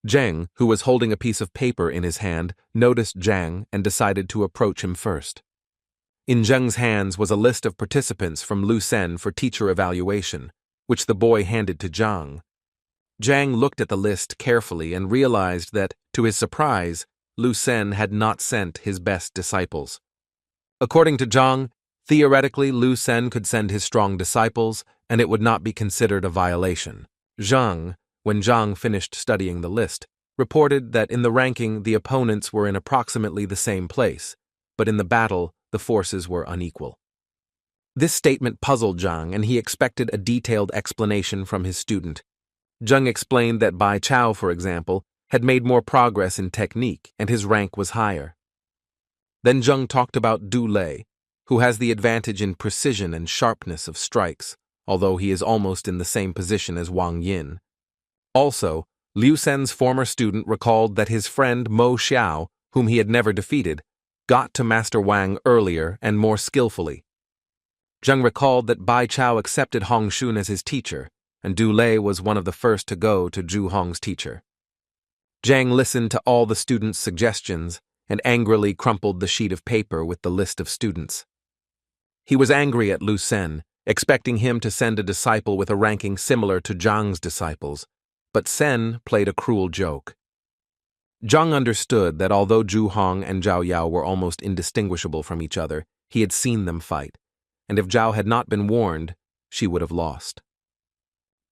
Zheng, who was holding a piece of paper in his hand, noticed Zhang and decided to approach him first. In Zheng's hands was a list of participants from Lu Sen for teacher evaluation, which the boy handed to Zhang. Zhang looked at the list carefully and realized that, to his surprise, Lu Sen had not sent his best disciples. According to Zhang, theoretically Lu Sen could send his strong disciples, and it would not be considered a violation. Zhang, when Zhang finished studying the list, reported that in the ranking the opponents were in approximately the same place, but in the battle the forces were unequal. This statement puzzled Zhang, and he expected a detailed explanation from his student. Zhang explained that Bai Chao, for example, had made more progress in technique and his rank was higher. Then Zhang talked about Du Lei, who has the advantage in precision and sharpness of strikes, although he is almost in the same position as Wang Yin. Also, Liu Sen's former student recalled that his friend Mo Xiao, whom he had never defeated, got to Master Wang earlier and more skillfully. Zhang recalled that Bai Chao accepted Hong Shun as his teacher, and Du Lei was one of the first to go to Zhu Hong's teacher. Zhang listened to all the students' suggestions and angrily crumpled the sheet of paper with the list of students. He was angry at Lu Sen, expecting him to send a disciple with a ranking similar to Zhang's disciples, but Sen played a cruel joke. Zhang understood that although Zhu Hong and Zhao Yao were almost indistinguishable from each other, he had seen them fight, and if Zhao had not been warned, she would have lost.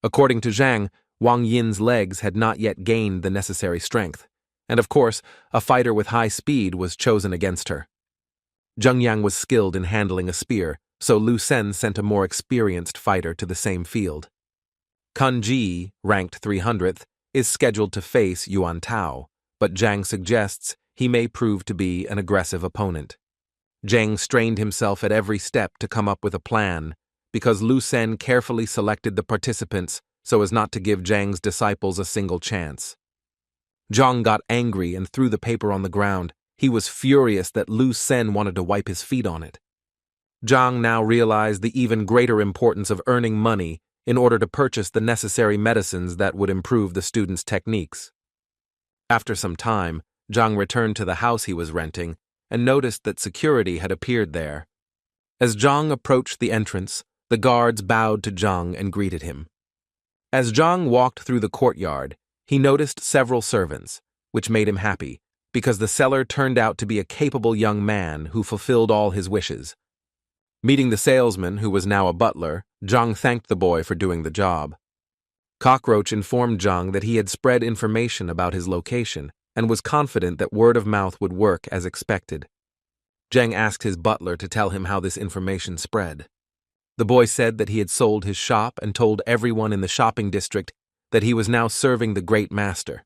According to Zhang, Wang Yin's legs had not yet gained the necessary strength, and of course, a fighter with high speed was chosen against her. Zheng Yang was skilled in handling a spear, so Lu Sen sent a more experienced fighter to the same field. Kun Ji, ranked 300th, is scheduled to face Yuan Tao, but Zhang suggests he may prove to be an aggressive opponent. Zhang strained himself at every step to come up with a plan, because Lu Sen carefully selected the participants so as not to give Zhang's disciples a single chance. Zhang got angry and threw the paper on the ground. He was furious that Lu Sen wanted to wipe his feet on it. Zhang now realized the even greater importance of earning money in order to purchase the necessary medicines that would improve the students' techniques. After some time, Zhang returned to the house he was renting and noticed that security had appeared there, As Zhang approached the entrance, the guards bowed to Zhang and greeted him. As Zhang walked through the courtyard, he noticed several servants, which made him happy, because the seller turned out to be a capable young man who fulfilled all his wishes. Meeting the salesman, who was now a butler, Zhang thanked the boy for doing the job. Cockroach informed Zhang that he had spread information about his location and was confident that word of mouth would work as expected. Zhang asked his butler to tell him how this information spread. The boy said that he had sold his shop and told everyone in the shopping district that he was now serving the great master.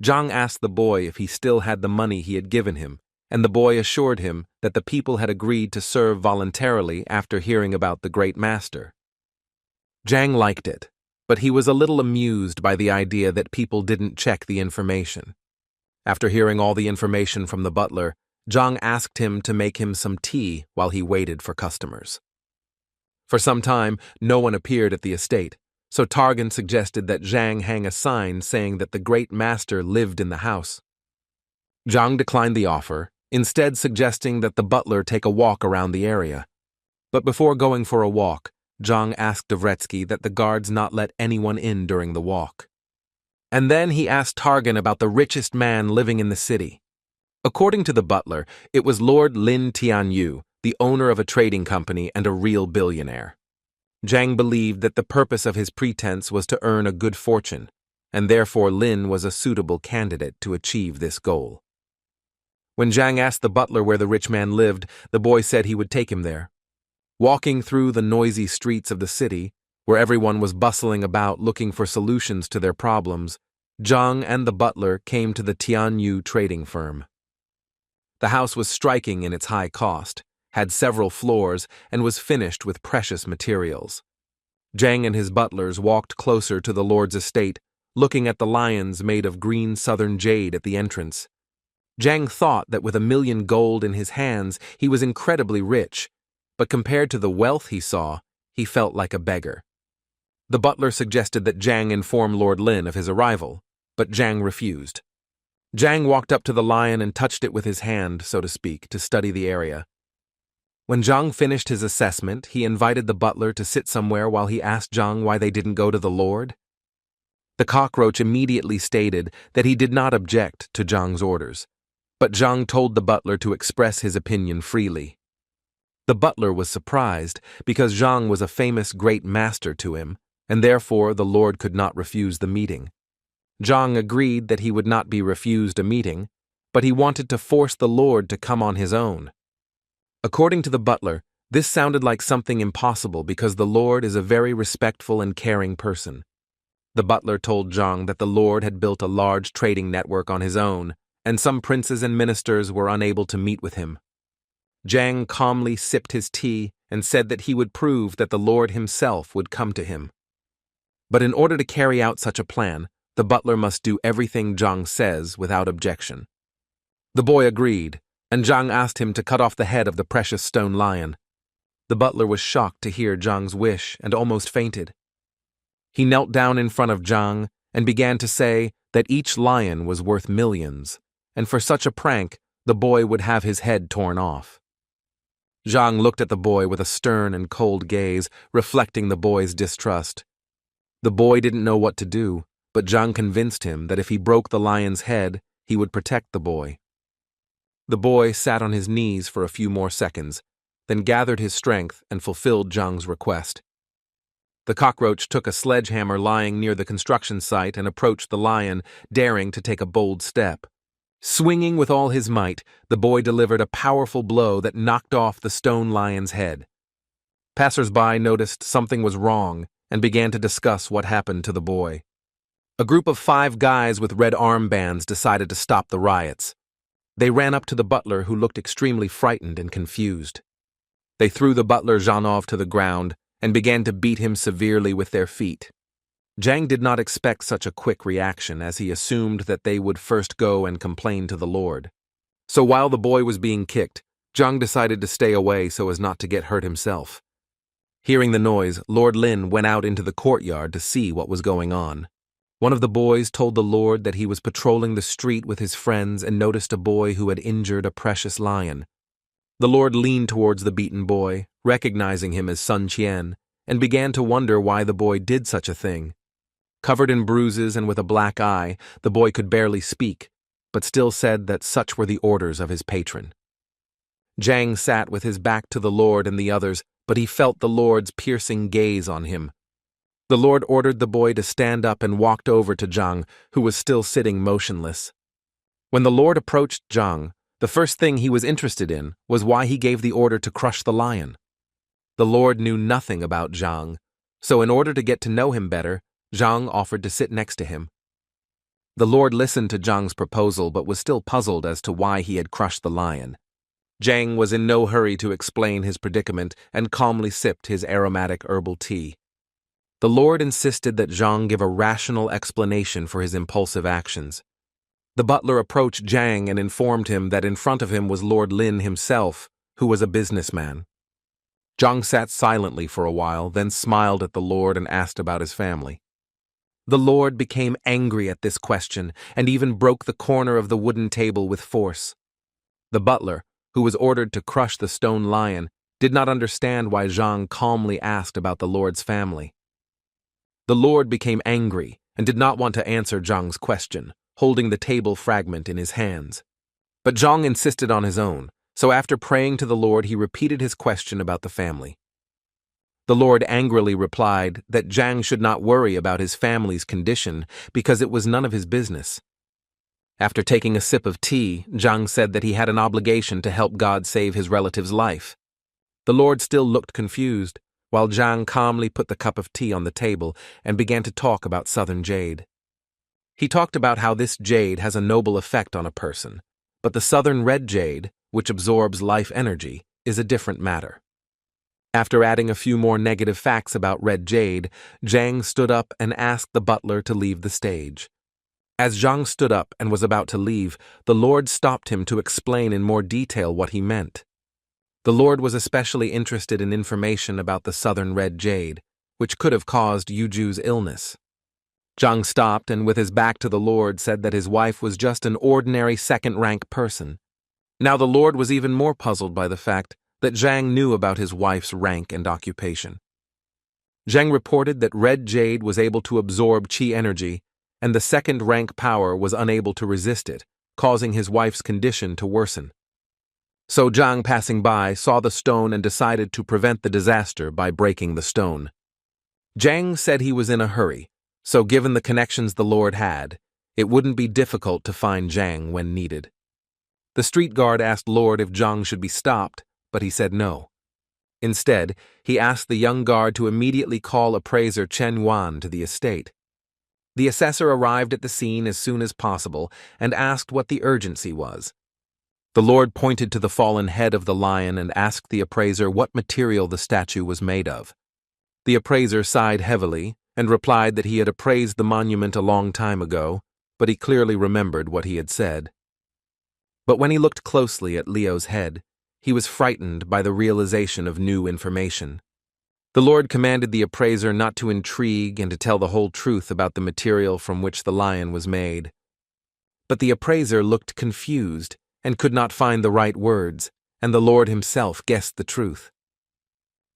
Zhang asked the boy if he still had the money he had given him, and the boy assured him that the people had agreed to serve voluntarily after hearing about the great master. Zhang liked it, but he was a little amused by the idea that people didn't check the information. After hearing all the information from the butler, Zhang asked him to make him some tea while he waited for customers. For some time, no one appeared at the estate, so Targan suggested that Zhang hang a sign saying that the great master lived in the house. Zhang declined the offer, instead suggesting that the butler take a walk around the area. But before going for a walk, Zhang asked Dvoretsky that the guards not let anyone in during the walk. And then he asked Targan about the richest man living in the city. According to the butler, it was Lord Lin Tianyu, the owner of a trading company and a real billionaire. Zhang believed that the purpose of his pretense was to earn a good fortune, and therefore Lin was a suitable candidate to achieve this goal. When Zhang asked the butler where the rich man lived, the boy said he would take him there. Walking through the noisy streets of the city, where everyone was bustling about looking for solutions to their problems, Zhang and the butler came to the Tianyu trading firm. The house was striking in its high cost, had several floors, and was finished with precious materials. Zhang and his butlers walked closer to the lord's estate, looking at the lions made of green southern jade at the entrance. Zhang thought that with $1 million gold in his hands, he was incredibly rich, but compared to the wealth he saw, he felt like a beggar. The butler suggested that Zhang inform Lord Lin of his arrival, but Zhang refused. Zhang walked up to the lion and touched it with his hand, so to speak, to study the area. When Zhang finished his assessment, he invited the butler to sit somewhere while he asked Zhang why they didn't go to the lord. The cockroach immediately stated that he did not object to Zhang's orders, but Zhang told the butler to express his opinion freely. The butler was surprised because Zhang was a famous great master to him, and therefore the lord could not refuse the meeting. Zhang agreed that he would not be refused a meeting, but he wanted to force the lord to come on his own. According to the butler, this sounded like something impossible because the lord is a very respectful and caring person. The butler told Zhang that the lord had built a large trading network on his own, and some princes and ministers were unable to meet with him. Zhang calmly sipped his tea and said that he would prove that the lord himself would come to him. But in order to carry out such a plan, the butler must do everything Zhang says without objection. The boy agreed, and Zhang asked him to cut off the head of the precious stone lion. The butler was shocked to hear Zhang's wish and almost fainted. He knelt down in front of Zhang and began to say that each lion was worth millions, and for such a prank, the boy would have his head torn off. Zhang looked at the boy with a stern and cold gaze, reflecting the boy's distrust. The boy didn't know what to do, but Zhang convinced him that if he broke the lion's head, he would protect the boy. The boy sat on his knees for a few more seconds, then gathered his strength and fulfilled Zhang's request. The cockroach took a sledgehammer lying near the construction site and approached the lion, daring to take a bold step. Swinging with all his might, the boy delivered a powerful blow that knocked off the stone lion's head. Passers-by noticed something was wrong and began to discuss what happened to the boy. A group of 5 guys with red armbands decided to stop the riots. They ran up to the butler, who looked extremely frightened and confused. They threw the butler Zhanov to the ground and began to beat him severely with their feet. Zhang did not expect such a quick reaction, as he assumed that they would first go and complain to the lord. So while the boy was being kicked, Zhang decided to stay away so as not to get hurt himself. Hearing the noise, Lord Lin went out into the courtyard to see what was going on. One of the boys told the lord that he was patrolling the street with his friends and noticed a boy who had injured a precious lion. The Lord leaned towards the beaten boy, recognizing him as Sun Qian, and began to wonder why the boy did such a thing. Covered in bruises and with a black eye, the boy could barely speak, but still said that such were the orders of his patron. Zhang sat with his back to the Lord and the others, but he felt the Lord's piercing gaze on him. The Lord ordered the boy to stand up and walked over to Zhang, who was still sitting motionless. When the Lord approached Zhang, the first thing he was interested in was why he gave the order to crush the lion. The Lord knew nothing about Zhang, so in order to get to know him better, Zhang offered to sit next to him. The Lord listened to Zhang's proposal but was still puzzled as to why he had crushed the lion. Zhang was in no hurry to explain his predicament and calmly sipped his aromatic herbal tea. The Lord insisted that Zhang give a rational explanation for his impulsive actions. The butler approached Zhang and informed him that in front of him was Lord Lin himself, who was a businessman. Zhang sat silently for a while, then smiled at the Lord and asked about his family. The Lord became angry at this question and even broke the corner of the wooden table with force. The butler, who was ordered to crush the stone lion, did not understand why Zhang calmly asked about the Lord's family. The Lord became angry and did not want to answer Zhang's question, holding the table fragment in his hands. But Zhang insisted on his own, so after praying to the Lord he repeated his question about the family. The Lord angrily replied that Zhang should not worry about his family's condition because it was none of his business. After taking a sip of tea, Zhang said that he had an obligation to help God save his relative's life. The Lord still looked confused, while Zhang calmly put the cup of tea on the table and began to talk about southern jade. He talked about how this jade has a noble effect on a person, but the southern red jade, which absorbs life energy, is a different matter. After adding a few more negative facts about red jade, Zhang stood up and asked the butler to leave the stage. As Zhang stood up and was about to leave, the Lord stopped him to explain in more detail what he meant. The Lord was especially interested in information about the southern red jade, which could have caused Yuju's illness. Zhang stopped and with his back to the Lord said that his wife was just an ordinary second-rank person. Now the Lord was even more puzzled by the fact that Zhang knew about his wife's rank and occupation. Zhang reported that red jade was able to absorb qi energy, and the second-rank power was unable to resist it, causing his wife's condition to worsen. So Zhang, passing by, saw the stone and decided to prevent the disaster by breaking the stone. Zhang said he was in a hurry, so given the connections the Lord had, it wouldn't be difficult to find Zhang when needed. The street guard asked Lord if Zhang should be stopped, but he said no. Instead, he asked the young guard to immediately call appraiser Chen Yuan to the estate. The assessor arrived at the scene as soon as possible and asked what the urgency was. The Lord pointed to the fallen head of the lion and asked the appraiser what material the statue was made of. The appraiser sighed heavily and replied that he had appraised the monument a long time ago, but he clearly remembered what he had said. But when he looked closely at Leo's head, he was frightened by the realization of new information. The Lord commanded the appraiser not to intrigue and to tell the whole truth about the material from which the lion was made. But the appraiser looked confused and could not find the right words, and the Lord himself guessed the truth.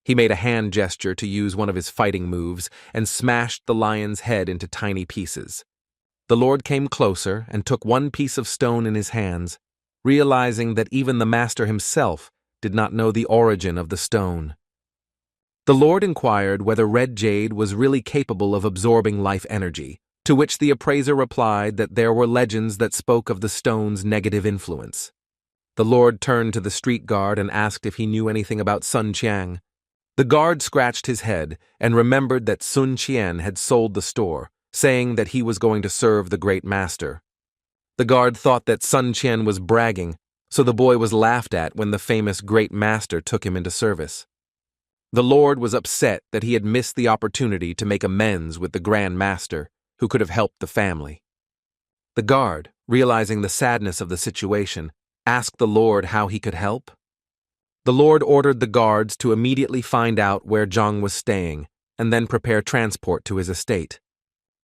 He made a hand gesture to use one of his fighting moves and smashed the lion's head into tiny pieces. The Lord came closer and took one piece of stone in his hands, realizing that even the master himself did not know the origin of the stone. The Lord inquired whether red jade was really capable of absorbing life energy, to which the appraiser replied that there were legends that spoke of the stone's negative influence. The Lord turned to the street guard and asked if he knew anything about Sun Qiang. The guard scratched his head and remembered that Sun Qian had sold the store, saying that he was going to serve the great master. The guard thought that Sun Qian was bragging, so the boy was laughed at when the famous great master took him into service. The Lord was upset that he had missed the opportunity to make amends with the grandmaster, who could have helped the family. The guard, realizing the sadness of the situation, asked the Lord how he could help. The Lord ordered the guards to immediately find out where Zhang was staying and then prepare transport to his estate.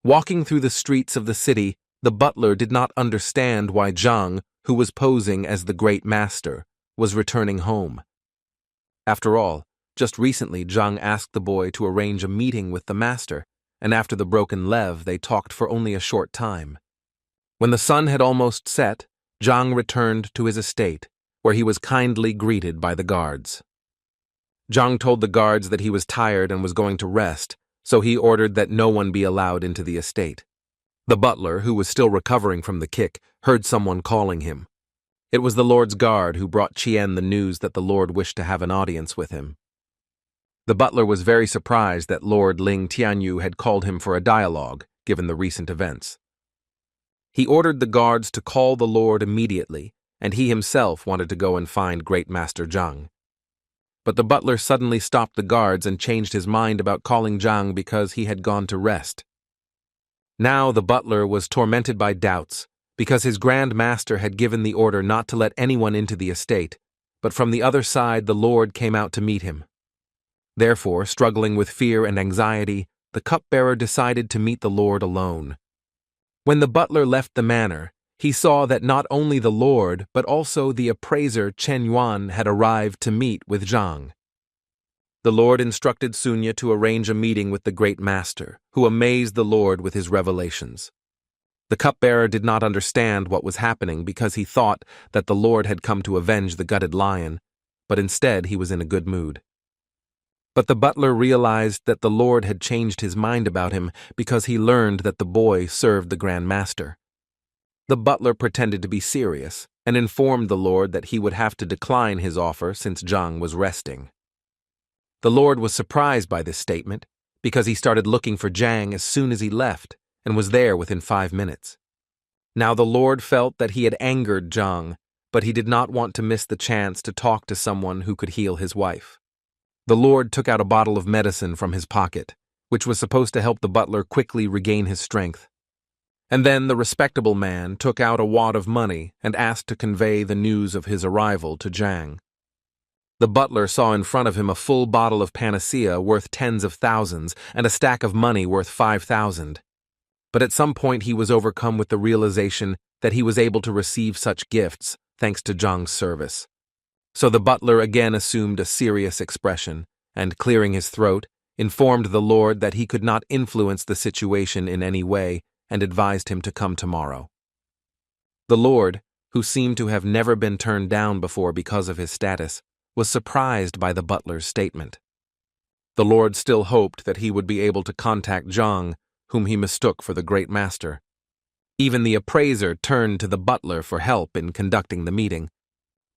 Walking through the streets of the city, the butler did not understand why Zhang, who was posing as the great master, was returning home. After all, just recently Zhang asked the boy to arrange a meeting with the master, and after the broken lev, they talked for only a short time. When the sun had almost set, Zhang returned to his estate, where he was kindly greeted by the guards. Zhang told the guards that he was tired and was going to rest, so he ordered that no one be allowed into the estate. The butler, who was still recovering from the kick, heard someone calling him. It was the Lord's guard who brought Qian the news that the Lord wished to have an audience with him. The butler was very surprised that Lord Ling Tianyu had called him for a dialogue, given the recent events. He ordered the guards to call the Lord immediately, and he himself wanted to go and find Great Master Zhang. But the butler suddenly stopped the guards and changed his mind about calling Zhang because he had gone to rest. Now the butler was tormented by doubts, because his grandmaster had given the order not to let anyone into the estate, but from the other side the Lord came out to meet him. Therefore, struggling with fear and anxiety, the cupbearer decided to meet the Lord alone. When the butler left the manor, he saw that not only the Lord, but also the appraiser Chen Yuan had arrived to meet with Zhang. The Lord instructed Sunya to arrange a meeting with the Great Master, who amazed the Lord with his revelations. The cupbearer did not understand what was happening because he thought that the Lord had come to avenge the gutted lion, but instead he was in a good mood. But the butler realized that the Lord had changed his mind about him because he learned that the boy served the grandmaster. The butler pretended to be serious and informed the Lord that he would have to decline his offer since Zhang was resting. The Lord was surprised by this statement because he started looking for Zhang as soon as he left and was there within 5 minutes. Now the Lord felt that he had angered Zhang, but he did not want to miss the chance to talk to someone who could heal his wife. The Lord took out a bottle of medicine from his pocket, which was supposed to help the butler quickly regain his strength. And then the respectable man took out a wad of money and asked to convey the news of his arrival to Zhang. The butler saw in front of him a full bottle of panacea worth tens of thousands and a stack of money worth 5,000. But at some point he was overcome with the realization that he was able to receive such gifts thanks to Zhang's service. So the butler again assumed a serious expression and, clearing his throat, informed the Lord that he could not influence the situation in any way and advised him to come tomorrow. The Lord, who seemed to have never been turned down before because of his status, was surprised by the butler's statement. The Lord still hoped that he would be able to contact Zhang, whom he mistook for the Great Master. Even the appraiser turned to the butler for help in conducting the meeting.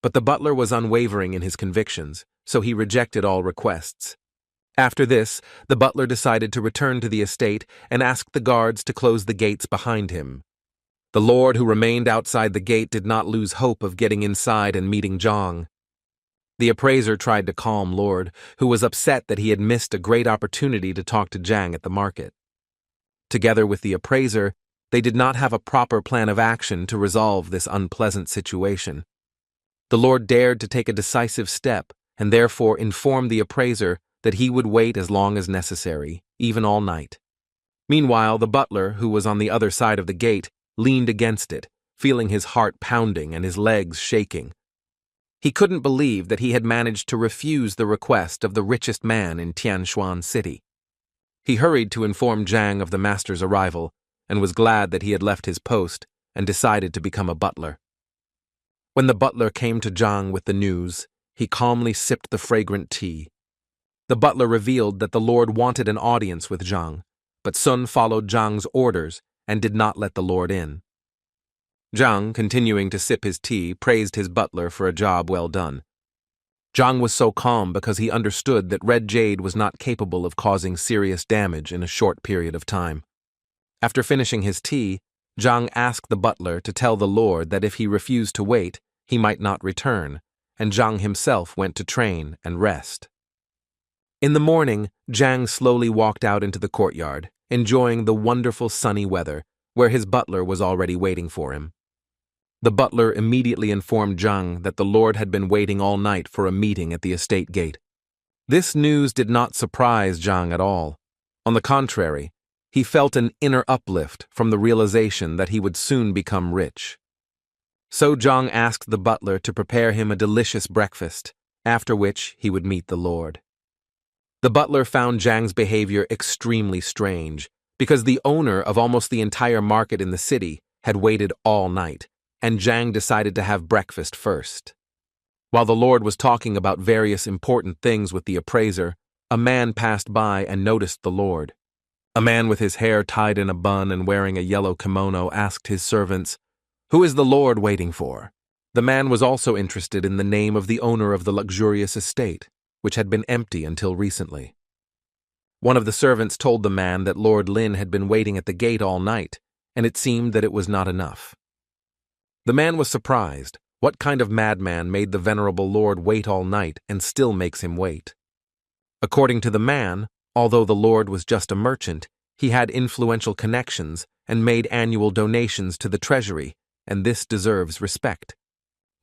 But the butler was unwavering in his convictions, so he rejected all requests. After this, the butler decided to return to the estate and asked the guards to close the gates behind him. The Lord, who remained outside the gate, did not lose hope of getting inside and meeting Zhang. The appraiser tried to calm Lord, who was upset that he had missed a great opportunity to talk to Zhang at the market. Together with the appraiser, they did not have a proper plan of action to resolve this unpleasant situation. The Lord dared to take a decisive step and therefore informed the appraiser that he would wait as long as necessary, even all night. Meanwhile, the butler, who was on the other side of the gate, leaned against it, feeling his heart pounding and his legs shaking. He couldn't believe that he had managed to refuse the request of the richest man in Tianshuan City. He hurried to inform Zhang of the master's arrival and was glad that he had left his post and decided to become a butler. When the butler came to Zhang with the news, he calmly sipped the fragrant tea. The butler revealed that the Lord wanted an audience with Zhang, but Sun followed Zhang's orders and did not let the Lord in. Zhang, continuing to sip his tea, praised his butler for a job well done. Zhang was so calm because he understood that red jade was not capable of causing serious damage in a short period of time. After finishing his tea, Zhang asked the butler to tell the Lord that if he refused to wait, he might not return, and Zhang himself went to train and rest. In the morning, Zhang slowly walked out into the courtyard, enjoying the wonderful sunny weather, where his butler was already waiting for him. The butler immediately informed Zhang that the Lord had been waiting all night for a meeting at the estate gate. This news did not surprise Zhang at all. On the contrary, he felt an inner uplift from the realization that he would soon become rich. So Zhang asked the butler to prepare him a delicious breakfast, after which he would meet the Lord. The butler found Zhang's behavior extremely strange, because the owner of almost the entire market in the city had waited all night, and Zhang decided to have breakfast first. While the Lord was talking about various important things with the appraiser, a man passed by and noticed the Lord. A man with his hair tied in a bun and wearing a yellow kimono asked his servants, "Who is the Lord waiting for?" The man was also interested in the name of the owner of the luxurious estate, which had been empty until recently. One of the servants told the man that Lord Lin had been waiting at the gate all night, and it seemed that it was not enough. The man was surprised. What kind of madman made the venerable Lord wait all night and still makes him wait? According to the man, although the Lord was just a merchant, he had influential connections and made annual donations to the treasury, and this deserves respect.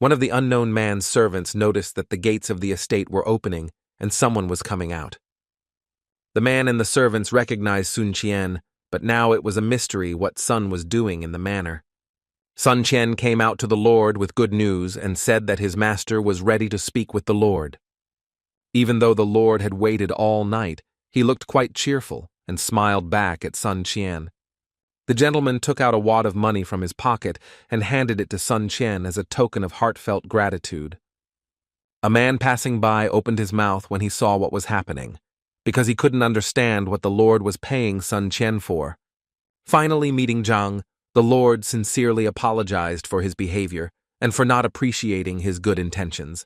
One of the unknown man's servants noticed that the gates of the estate were opening and someone was coming out. The man and the servants recognized Sun Qian, but now it was a mystery what Sun was doing in the manor. Sun Qian came out to the Lord with good news and said that his master was ready to speak with the Lord. Even though the Lord had waited all night, he looked quite cheerful and smiled back at Sun Qian. The gentleman took out a wad of money from his pocket and handed it to Sun Qian as a token of heartfelt gratitude. A man passing by opened his mouth when he saw what was happening, because he couldn't understand what the Lord was paying Sun Qian for. Finally meeting Zhang, the Lord sincerely apologized for his behavior and for not appreciating his good intentions.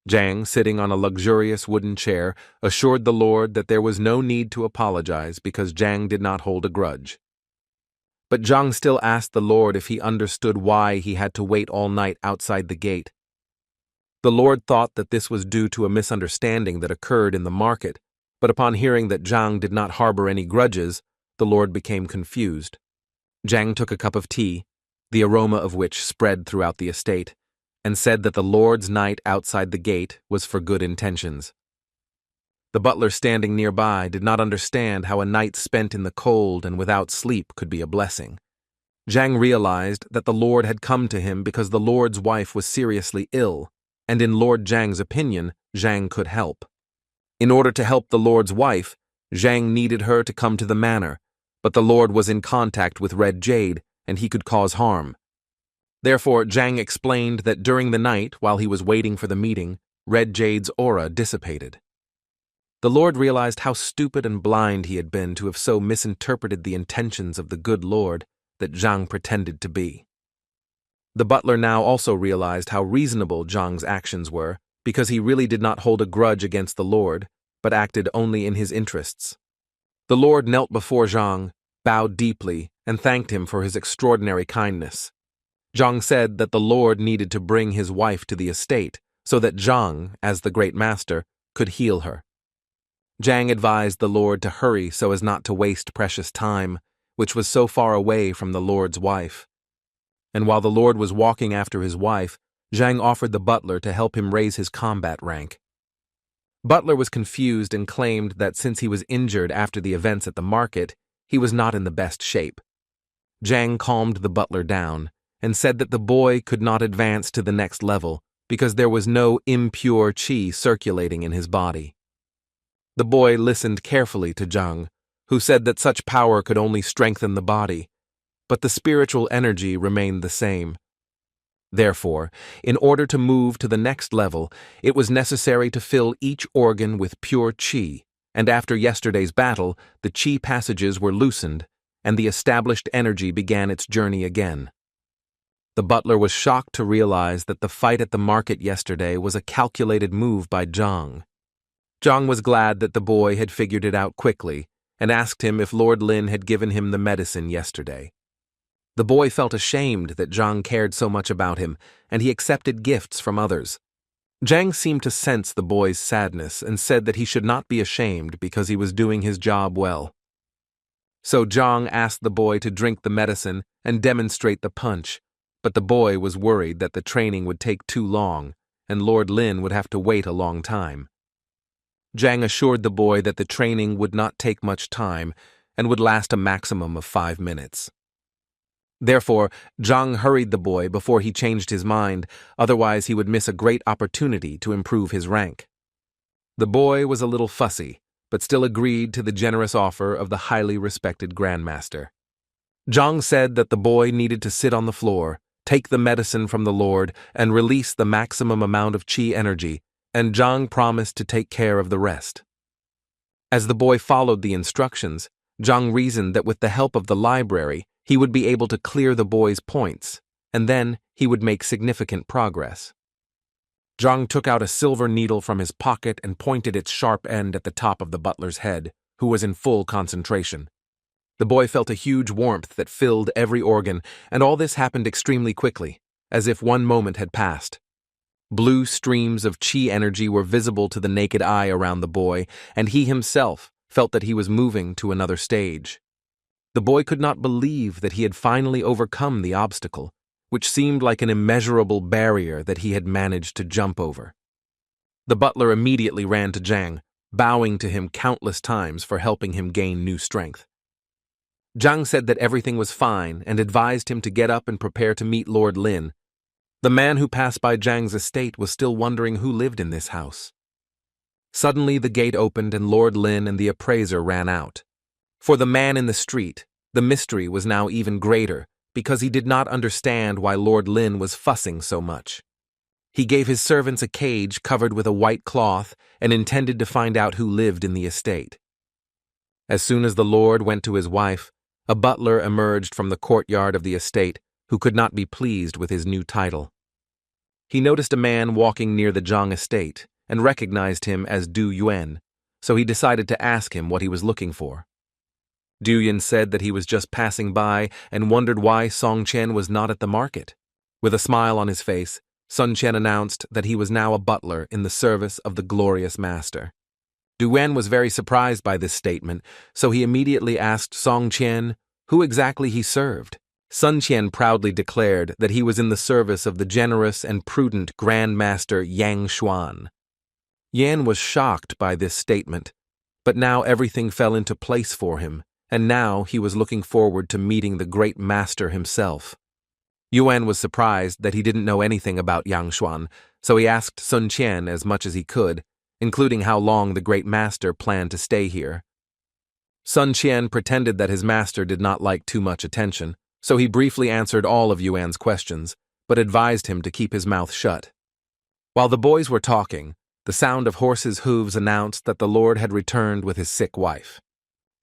Zhang, sitting on a luxurious wooden chair, assured the Lord that there was no need to apologize because Zhang did not hold a grudge. But Zhang still asked the Lord if he understood why he had to wait all night outside the gate. The Lord thought that this was due to a misunderstanding that occurred in the market, but upon hearing that Zhang did not harbor any grudges, the Lord became confused. Zhang took a cup of tea, the aroma of which spread throughout the estate, and said that the Lord's night outside the gate was for good intentions. The butler standing nearby did not understand how a night spent in the cold and without sleep could be a blessing. Zhang realized that the Lord had come to him because the Lord's wife was seriously ill, and in Lord Zhang's opinion, Zhang could help. In order to help the Lord's wife, Zhang needed her to come to the manor, but the Lord was in contact with Red Jade, and he could cause harm. Therefore, Zhang explained that during the night, while he was waiting for the meeting, Red Jade's aura dissipated. The Lord realized how stupid and blind he had been to have so misinterpreted the intentions of the good Lord that Zhang pretended to be. The butler now also realized how reasonable Zhang's actions were, because he really did not hold a grudge against the Lord, but acted only in his interests. The Lord knelt before Zhang, bowed deeply, and thanked him for his extraordinary kindness. Zhang said that the Lord needed to bring his wife to the estate so that Zhang, as the great master, could heal her. Zhang advised the Lord to hurry so as not to waste precious time, which was so far away from the Lord's wife. And while the Lord was walking after his wife, Zhang offered the butler to help him raise his combat rank. Butler was confused and claimed that since he was injured after the events at the market, he was not in the best shape. Zhang calmed the butler down and said that the boy could not advance to the next level because there was no impure qi circulating in his body. The boy listened carefully to Zhang, who said that such power could only strengthen the body, but the spiritual energy remained the same. Therefore, in order to move to the next level, it was necessary to fill each organ with pure qi, and after yesterday's battle, the qi passages were loosened, and the established energy began its journey again. The butler was shocked to realize that the fight at the market yesterday was a calculated move by Zhang. Zhang was glad that the boy had figured it out quickly, and asked him if Lord Lin had given him the medicine yesterday. The boy felt ashamed that Zhang cared so much about him, and he accepted gifts from others. Zhang seemed to sense the boy's sadness and said that he should not be ashamed because he was doing his job well. So Zhang asked the boy to drink the medicine and demonstrate the punch, but the boy was worried that the training would take too long, and Lord Lin would have to wait a long time. Zhang assured the boy that the training would not take much time and would last a maximum of 5 minutes. Therefore, Zhang hurried the boy before he changed his mind, otherwise he would miss a great opportunity to improve his rank. The boy was a little fussy, but still agreed to the generous offer of the highly respected grandmaster. Zhang said that the boy needed to sit on the floor, take the medicine from the Lord, and release the maximum amount of chi energy, and Zhang promised to take care of the rest. As the boy followed the instructions, Zhang reasoned that with the help of the library, he would be able to clear the boy's points, and then he would make significant progress. Zhang took out a silver needle from his pocket and pointed its sharp end at the top of the butler's head, who was in full concentration. The boy felt a huge warmth that filled every organ, and all this happened extremely quickly, as if one moment had passed. Blue streams of chi energy were visible to the naked eye around the boy, and he himself felt that he was moving to another stage. The boy could not believe that he had finally overcome the obstacle, which seemed like an immeasurable barrier that he had managed to jump over. The butler immediately ran to Zhang, bowing to him countless times for helping him gain new strength. Zhang said that everything was fine and advised him to get up and prepare to meet Lord Lin. The man who passed by Zhang's estate was still wondering who lived in this house. Suddenly the gate opened and Lord Lin and the appraiser ran out. For the man in the street, the mystery was now even greater, because he did not understand why Lord Lin was fussing so much. He gave his servants a cage covered with a white cloth and intended to find out who lived in the estate. As soon as the lord went to his wife, a butler emerged from the courtyard of the estate who could not be pleased with his new title. He noticed a man walking near the Zhang estate and recognized him as Du Yuan, so he decided to ask him what he was looking for. Du Yuan said that he was just passing by and wondered why Song Chen was not at the market. With a smile on his face, Sun Chen announced that he was now a butler in the service of the glorious master. Du Yuan was very surprised by this statement, so he immediately asked Song Chen who exactly he served. Sun Chen proudly declared that he was in the service of the generous and prudent grandmaster Yang Xuan. Yan was shocked by this statement, but now everything fell into place for him, and now he was looking forward to meeting the great master himself. Yuan was surprised that he didn't know anything about Yang Xuan, so he asked Sun Chen as much as he could, including how long the great master planned to stay here. Sun Chen pretended that his master did not like too much attention, so he briefly answered all of Yuan's questions, but advised him to keep his mouth shut. While the boys were talking, the sound of horses' hooves announced that the lord had returned with his sick wife.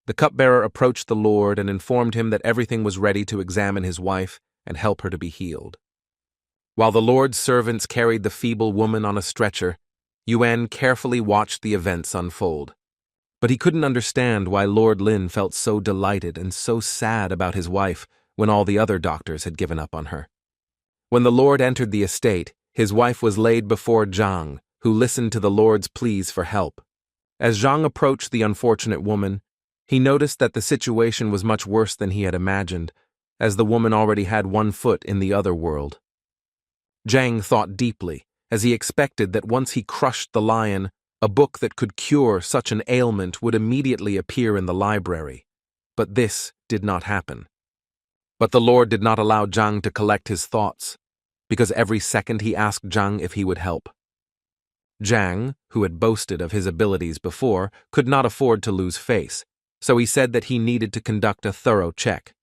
The cupbearer approached the lord and informed him that everything was ready to examine his wife and help her to be healed. While the lord's servants carried the feeble woman on a stretcher, Yuan carefully watched the events unfold. But he couldn't understand why Lord Lin felt so delighted and so sad about his wife when all the other doctors had given up on her. When the lord entered the estate, his wife was laid before Zhang, who listened to the lord's pleas for help. As Zhang approached the unfortunate woman, he noticed that the situation was much worse than he had imagined, as the woman already had one foot in the other world. Zhang thought deeply, as he expected that once he crushed the lion, a book that could cure such an ailment would immediately appear in the library. But this did not happen. But the lord did not allow Zhang to collect his thoughts, because every second he asked Zhang if he would help. Zhang, who had boasted of his abilities before, could not afford to lose face, so he said that he needed to conduct a thorough check.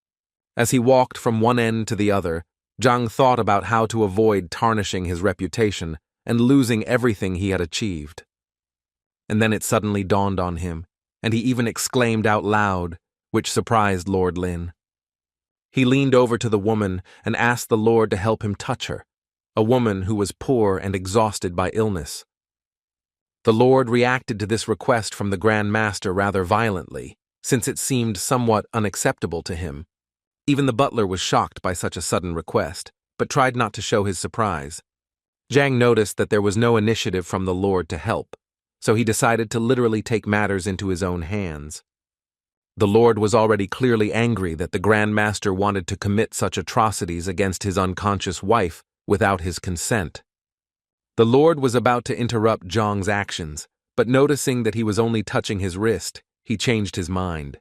As he walked from one end to the other, Zhang thought about how to avoid tarnishing his reputation and losing everything he had achieved. And then it suddenly dawned on him, and he even exclaimed out loud, which surprised Lord Lin. He leaned over to the woman and asked the lord to help him touch her, a woman who was poor and exhausted by illness. The lord reacted to this request from the grandmaster rather violently, since it seemed somewhat unacceptable to him. Even the butler was shocked by such a sudden request, but tried not to show his surprise. Zhang noticed that there was no initiative from the lord to help, so he decided to literally take matters into his own hands. The lord was already clearly angry that the grandmaster wanted to commit such atrocities against his unconscious wife without his consent. The lord was about to interrupt Zhang's actions, but noticing that he was only touching his wrist, he changed his mind.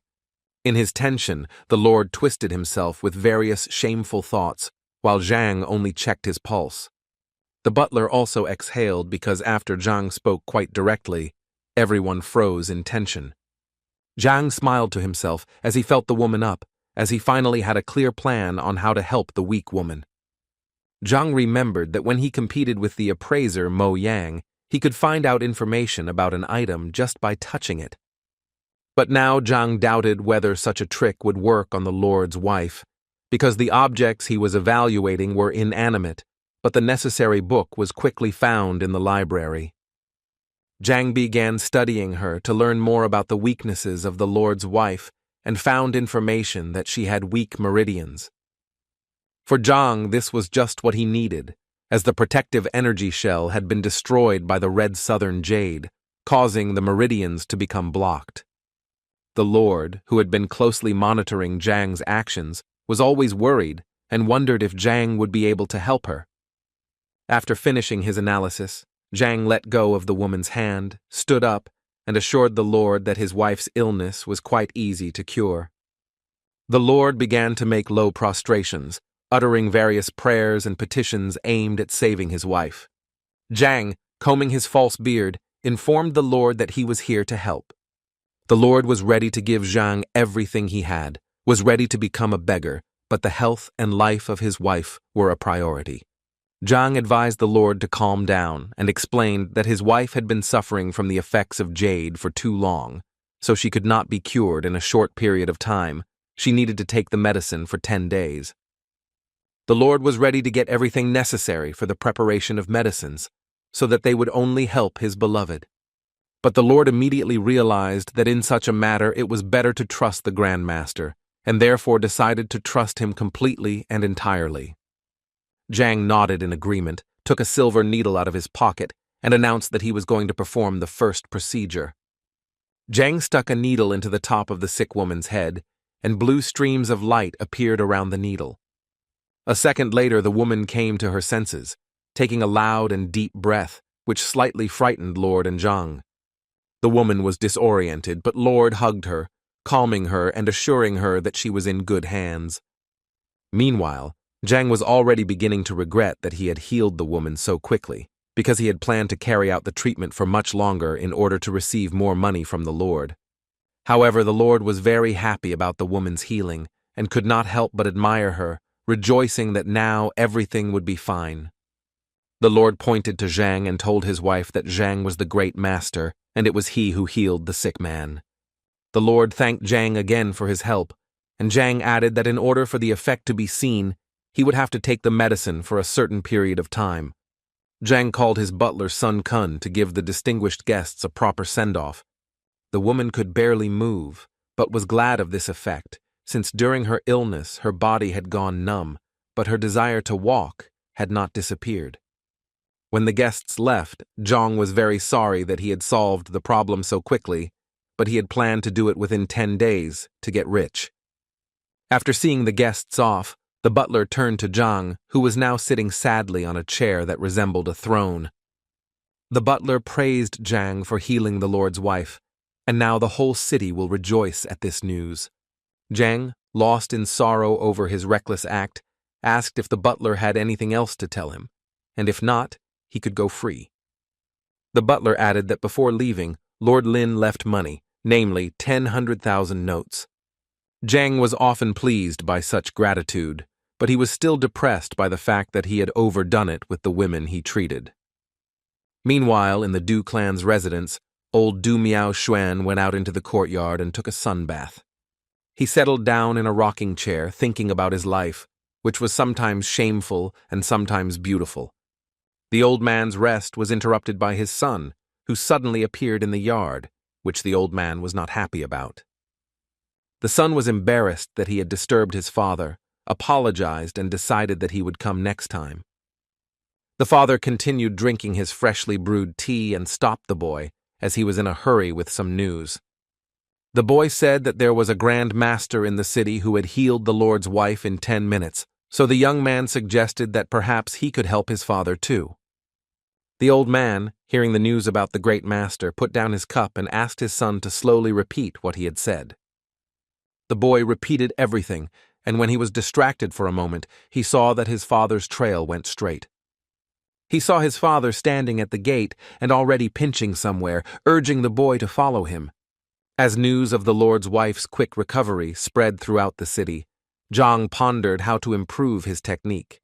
In his tension, the lord twisted himself with various shameful thoughts, while Zhang only checked his pulse. The butler also exhaled because after Zhang spoke quite directly, everyone froze in tension. Zhang smiled to himself as he felt the woman up, as he finally had a clear plan on how to help the weak woman. Zhang remembered that when he competed with the appraiser Mo Yang, he could find out information about an item just by touching it. But now Zhang doubted whether such a trick would work on the lord's wife, because the objects he was evaluating were inanimate, but the necessary book was quickly found in the library. Zhang began studying her to learn more about the weaknesses of the lord's wife and found information that she had weak meridians. For Zhang, this was just what he needed, as the protective energy shell had been destroyed by the red southern jade, causing the meridians to become blocked. The lord, who had been closely monitoring Zhang's actions, was always worried and wondered if Zhang would be able to help her. After finishing his analysis, Zhang let go of the woman's hand, stood up, and assured the lord that his wife's illness was quite easy to cure. The lord began to make low prostrations, uttering various prayers and petitions aimed at saving his wife. Zhang, combing his false beard, informed the lord that he was here to help. The lord was ready to give Zhang everything he had, was ready to become a beggar, but the health and life of his wife were a priority. Zhang advised the lord to calm down and explained that his wife had been suffering from the effects of jade for too long, so she could not be cured in a short period of time. She needed to take the medicine for 10 days. The lord was ready to get everything necessary for the preparation of medicines, so that they would only help his beloved. But the lord immediately realized that in such a matter it was better to trust the grandmaster, and therefore decided to trust him completely and entirely. Zhang nodded in agreement, took a silver needle out of his pocket, and announced that he was going to perform the first procedure. Zhang stuck a needle into the top of the sick woman's head, and blue streams of light appeared around the needle. A second later, the woman came to her senses, taking a loud and deep breath, which slightly frightened Lord and Zhang. The woman was disoriented, but Lord hugged her, calming her and assuring her that she was in good hands. Meanwhile, Zhang was already beginning to regret that he had healed the woman so quickly, because he had planned to carry out the treatment for much longer in order to receive more money from the Lord. However, the Lord was very happy about the woman's healing and could not help but admire her, rejoicing that now everything would be fine. The Lord pointed to Zhang and told his wife that Zhang was the great master, and it was he who healed the sick man. The Lord thanked Zhang again for his help, and Zhang added that in order for the effect to be seen, he would have to take the medicine for a certain period of time. Zhang called his butler Sun Kun to give the distinguished guests a proper send-off. The woman could barely move, but was glad of this effect, since during her illness her body had gone numb, but her desire to walk had not disappeared. When the guests left, Zhang was very sorry that he had solved the problem so quickly, but he had planned to do it within 10 days to get rich. After seeing the guests off, the butler turned to Zhang, who was now sitting sadly on a chair that resembled a throne. The butler praised Zhang for healing the lord's wife, and now the whole city will rejoice at this news. Zhang, lost in sorrow over his reckless act, asked if the butler had anything else to tell him, and if not, he could go free. The butler added that before leaving, Lord Lin left money, namely 100,000 notes. Zhang was often pleased by such gratitude, but he was still depressed by the fact that he had overdone it with the women he treated. Meanwhile, in the Du clan's residence, old Du Miao Xuan went out into the courtyard and took a sun bath. He settled down in a rocking chair, thinking about his life, which was sometimes shameful and sometimes beautiful. The old man's rest was interrupted by his son, who suddenly appeared in the yard, which the old man was not happy about. The son was embarrassed that he had disturbed his father, apologized, and decided that he would come next time. The father continued drinking his freshly brewed tea and stopped the boy, as he was in a hurry with some news. The boy said that there was a grandmaster in the city who had healed the lord's wife in 10 minutes, so the young man suggested that perhaps he could help his father too. The old man, hearing the news about the great master, put down his cup and asked his son to slowly repeat what he had said. The boy repeated everything, and when he was distracted for a moment, he saw that his father's trail went straight. He saw his father standing at the gate and already pinching somewhere, urging the boy to follow him. As news of the Lord's wife's quick recovery spread throughout the city, Zhang pondered how to improve his technique.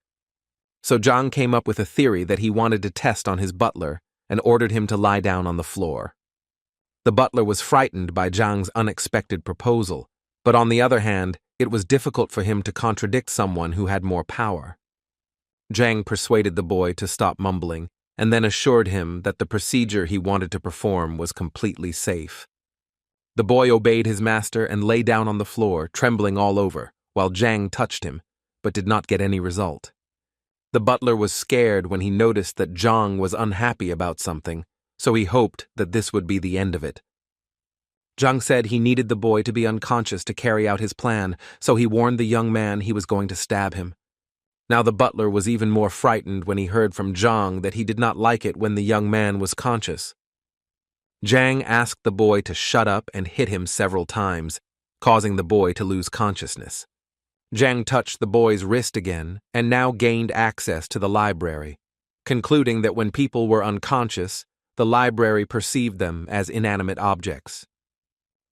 So Zhang came up with a theory that he wanted to test on his butler and ordered him to lie down on the floor. The butler was frightened by Zhang's unexpected proposal, but on the other hand, it was difficult for him to contradict someone who had more power. Zhang persuaded the boy to stop mumbling and then assured him that the procedure he wanted to perform was completely safe. The boy obeyed his master and lay down on the floor, trembling all over, while Zhang touched him, but did not get any result. The butler was scared when he noticed that Zhang was unhappy about something, so he hoped that this would be the end of it. Zhang said he needed the boy to be unconscious to carry out his plan, so he warned the young man he was going to stab him. Now the butler was even more frightened when he heard from Zhang that he did not like it when the young man was conscious. Zhang asked the boy to shut up and hit him several times, causing the boy to lose consciousness. Zhang touched the boy's wrist again and now gained access to the library, concluding that when people were unconscious, the library perceived them as inanimate objects.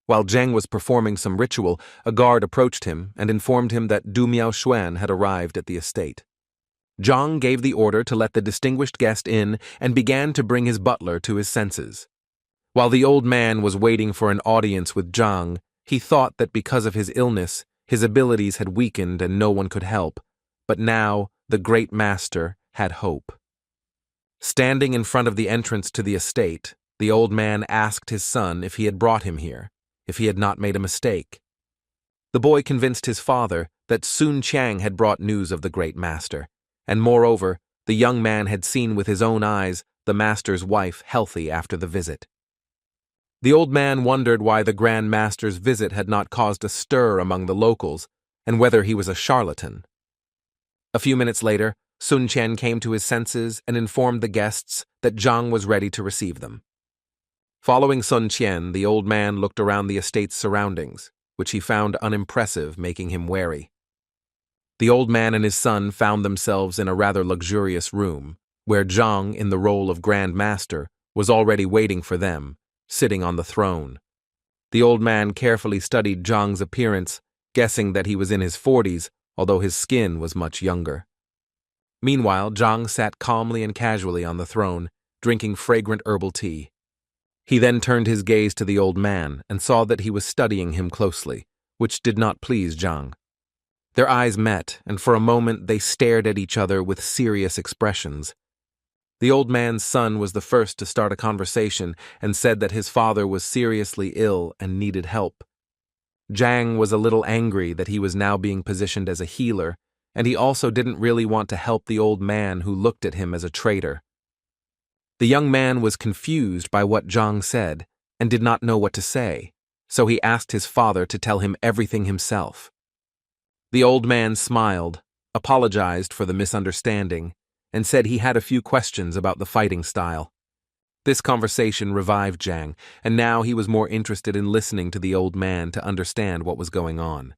While Zhang was performing some ritual, a guard approached him and informed him that Du Miaoxuan had arrived at the estate. Zhang gave the order to let the distinguished guest in and began to bring his butler to his senses. While the old man was waiting for an audience with Zhang, he thought that because of his illness, his abilities had weakened and no one could help, but now the great master had hope. Standing in front of the entrance to the estate, the old man asked his son if he had brought him here, if he had not made a mistake. The boy convinced his father that Sun Qiang had brought news of the great master, and moreover, the young man had seen with his own eyes the master's wife healthy after the visit. The old man wondered why the grandmaster's visit had not caused a stir among the locals, and whether he was a charlatan. A few minutes later, Sun Qian came to his senses and informed the guests that Zhang was ready to receive them. Following Sun Qian, the old man looked around the estate's surroundings, which he found unimpressive, making him wary. The old man and his son found themselves in a rather luxurious room, where Zhang, in the role of grandmaster, was already waiting for them, sitting on the throne. The old man carefully studied Zhang's appearance, guessing that he was in his 40s, although his skin was much younger. Meanwhile, Zhang sat calmly and casually on the throne, drinking fragrant herbal tea. He then turned his gaze to the old man and saw that he was studying him closely, which did not please Zhang. Their eyes met, and for a moment they stared at each other with serious expressions. The old man's son was the first to start a conversation and said that his father was seriously ill and needed help. Zhang was a little angry that he was now being positioned as a healer, and he also didn't really want to help the old man who looked at him as a traitor. The young man was confused by what Zhang said and did not know what to say, so he asked his father to tell him everything himself. The old man smiled, apologized for the misunderstanding, and said he had a few questions about the fighting style. This conversation revived Zhang, and now he was more interested in listening to the old man to understand what was going on.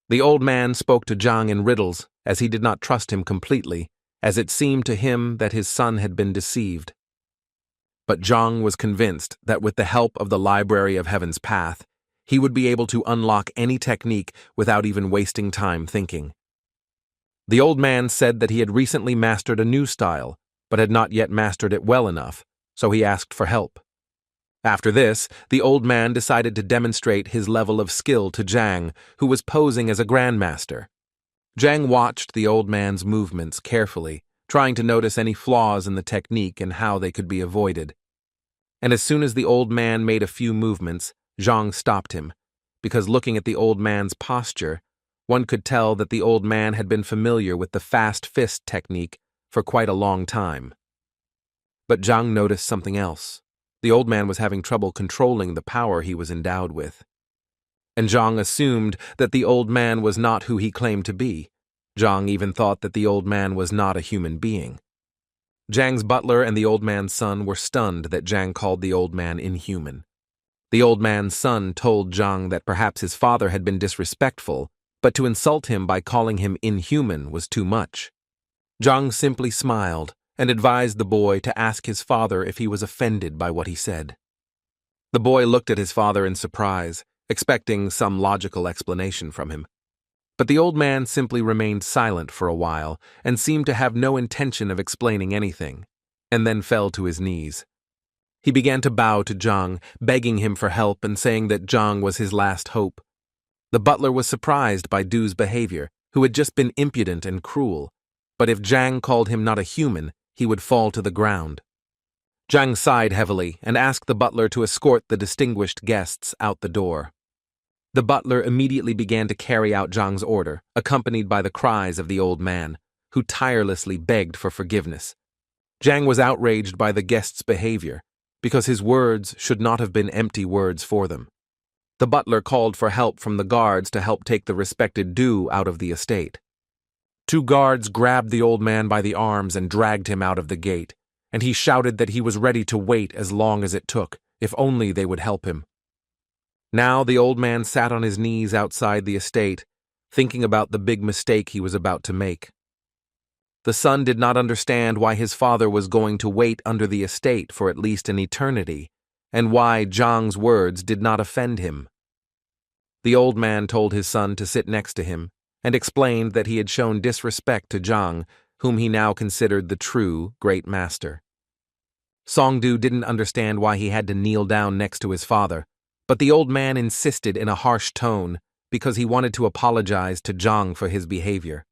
The old man spoke to Zhang in riddles, as he did not trust him completely, as it seemed to him that his son had been deceived. But Zhang was convinced that with the help of the Library of Heaven's Path, he would be able to unlock any technique without even wasting time thinking. The old man said that he had recently mastered a new style, but had not yet mastered it well enough, so he asked for help. After this, the old man decided to demonstrate his level of skill to Zhang, who was posing as a grandmaster. Zhang watched the old man's movements carefully, trying to notice any flaws in the technique and how they could be avoided. And as soon as the old man made a few movements, Zhang stopped him, because looking at the old man's posture, one could tell that the old man had been familiar with the fast fist technique for quite a long time. But Zhang noticed something else. The old man was having trouble controlling the power he was endowed with. And Zhang assumed that the old man was not who he claimed to be. Zhang even thought that the old man was not a human being. Zhang's butler and the old man's son were stunned that Zhang called the old man inhuman. The old man's son told Zhang that perhaps his father had been disrespectful, but to insult him by calling him inhuman was too much. Zhang simply smiled and advised the boy to ask his father if he was offended by what he said. The boy looked at his father in surprise, expecting some logical explanation from him. But the old man simply remained silent for a while and seemed to have no intention of explaining anything, and then fell to his knees. He began to bow to Zhang, begging him for help and saying that Zhang was his last hope. The butler was surprised by Du's behavior, who had just been impudent and cruel, but if Zhang called him not a human, he would fall to the ground. Zhang sighed heavily and asked the butler to escort the distinguished guests out the door. The butler immediately began to carry out Zhang's order, accompanied by the cries of the old man, who tirelessly begged for forgiveness. Zhang was outraged by the guests' behavior, because his words should not have been empty words for them. The butler called for help from the guards to help take the respected Du out of the estate. 2 guards grabbed the old man by the arms and dragged him out of the gate, and he shouted that he was ready to wait as long as it took, if only they would help him. Now the old man sat on his knees outside the estate, thinking about the big mistake he was about to make. The son did not understand why his father was going to wait under the estate for at least an eternity, and why Zhang's words did not offend him. The old man told his son to sit next to him, and explained that he had shown disrespect to Zhang, whom he now considered the true great master. Songdu didn't understand why he had to kneel down next to his father, but the old man insisted in a harsh tone because he wanted to apologize to Zhang for his behavior.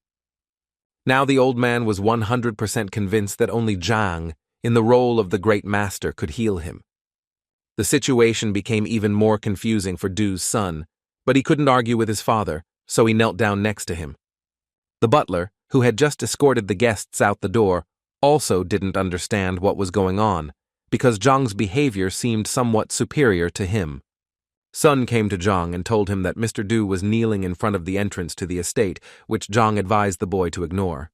Now the old man was 100% convinced that only Zhang, in the role of the great master, could heal him. The situation became even more confusing for Du's son, but he couldn't argue with his father, so he knelt down next to him. The butler, who had just escorted the guests out the door, also didn't understand what was going on, because Zhang's behavior seemed somewhat superior to him. Sun came to Zhang and told him that Mr. Du was kneeling in front of the entrance to the estate, which Zhang advised the boy to ignore.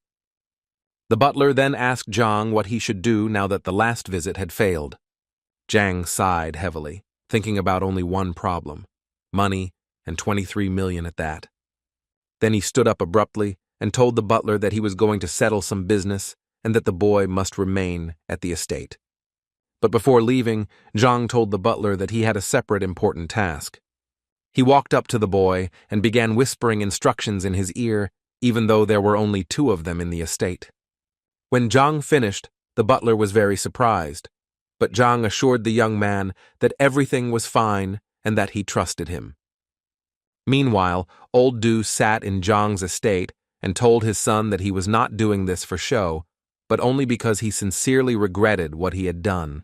The butler then asked Zhang what he should do now that the last visit had failed. Zhang sighed heavily, thinking about only one problem: money, and 23 million at that. Then he stood up abruptly and told the butler that he was going to settle some business and that the boy must remain at the estate. But before leaving, Zhang told the butler that he had a separate important task. He walked up to the boy and began whispering instructions in his ear, even though there were only 2 of them in the estate. When Zhang finished, the butler was very surprised, but Zhang assured the young man that everything was fine and that he trusted him. Meanwhile, old Du sat in Zhang's estate and told his son that he was not doing this for show, but only because he sincerely regretted what he had done.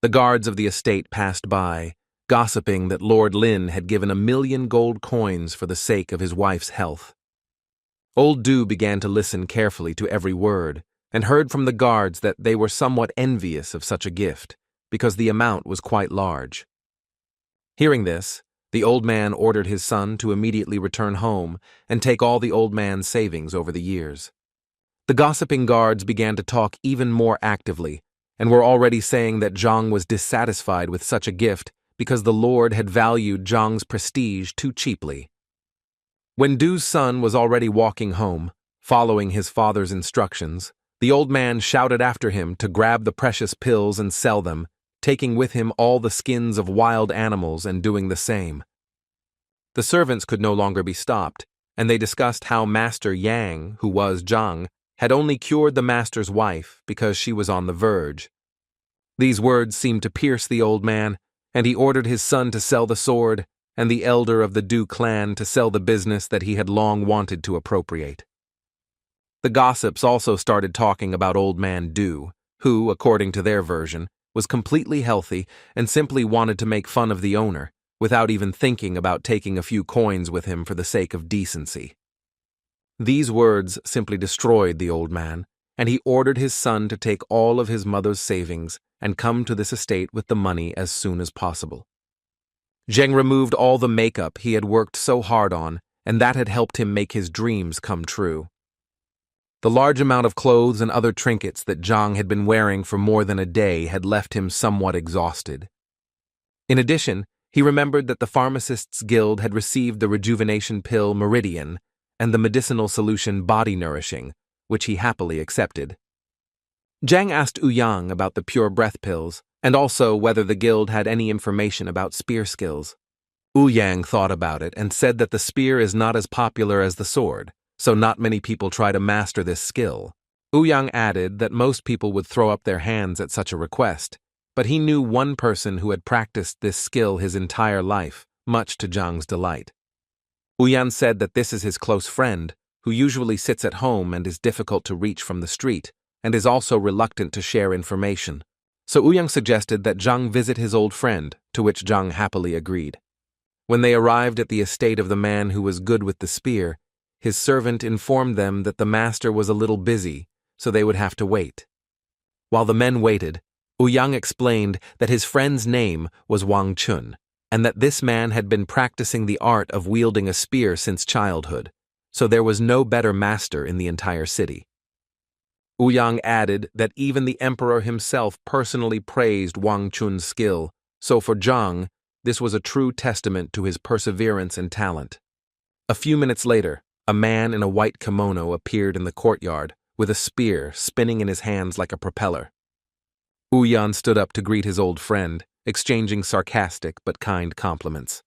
The guards of the estate passed by, gossiping that Lord Lin had given 1 million gold coins for the sake of his wife's health. Old Du began to listen carefully to every word, and heard from the guards that they were somewhat envious of such a gift, because the amount was quite large. Hearing this, the old man ordered his son to immediately return home and take all the old man's savings over the years. The gossiping guards began to talk even more actively, and were already saying that Zhang was dissatisfied with such a gift because the Lord had valued Zhang's prestige too cheaply. When Du's son was already walking home, following his father's instructions, the old man shouted after him to grab the precious pills and sell them, taking with him all the skins of wild animals and doing the same. The servants could no longer be stopped, and they discussed how Master Yang, who was Zhang, had only cured the master's wife because she was on the verge. These words seemed to pierce the old man, and he ordered his son to sell the sword, and the elder of the Du clan to sell the business that he had long wanted to appropriate. The gossips also started talking about old man Du, who, according to their version, was completely healthy and simply wanted to make fun of the owner, without even thinking about taking a few coins with him for the sake of decency. These words simply destroyed the old man, and he ordered his son to take all of his mother's savings and come to this estate with the money as soon as possible. Zheng removed all the makeup he had worked so hard on, and that had helped him make his dreams come true. The large amount of clothes and other trinkets that Zhang had been wearing for more than a day had left him somewhat exhausted. In addition, he remembered that the Pharmacists' Guild had received the rejuvenation pill Meridian and the medicinal solution Body Nourishing, which he happily accepted. Zhang asked Ouyang about the pure breath pills, and also whether the guild had any information about spear skills. Ouyang thought about it and said that the spear is not as popular as the sword, so not many people try to master this skill. Ouyang added that most people would throw up their hands at such a request, but he knew one person who had practiced this skill his entire life, much to Zhang's delight. Ouyang said that this is his close friend, who usually sits at home and is difficult to reach from the street, and is also reluctant to share information. So Ouyang suggested that Zhang visit his old friend, to which Zhang happily agreed. When they arrived at the estate of the man who was good with the spear, his servant informed them that the master was a little busy, so they would have to wait. While the men waited, Ouyang explained that his friend's name was Wang Chun, and that this man had been practicing the art of wielding a spear since childhood, so there was no better master in the entire city. Ouyang added that even the emperor himself personally praised Wang Chun's skill, so for Zhang, this was a true testament to his perseverance and talent. A few minutes later, a man in a white kimono appeared in the courtyard, with a spear spinning in his hands like a propeller. Ouyang stood up to greet his old friend, exchanging sarcastic but kind compliments.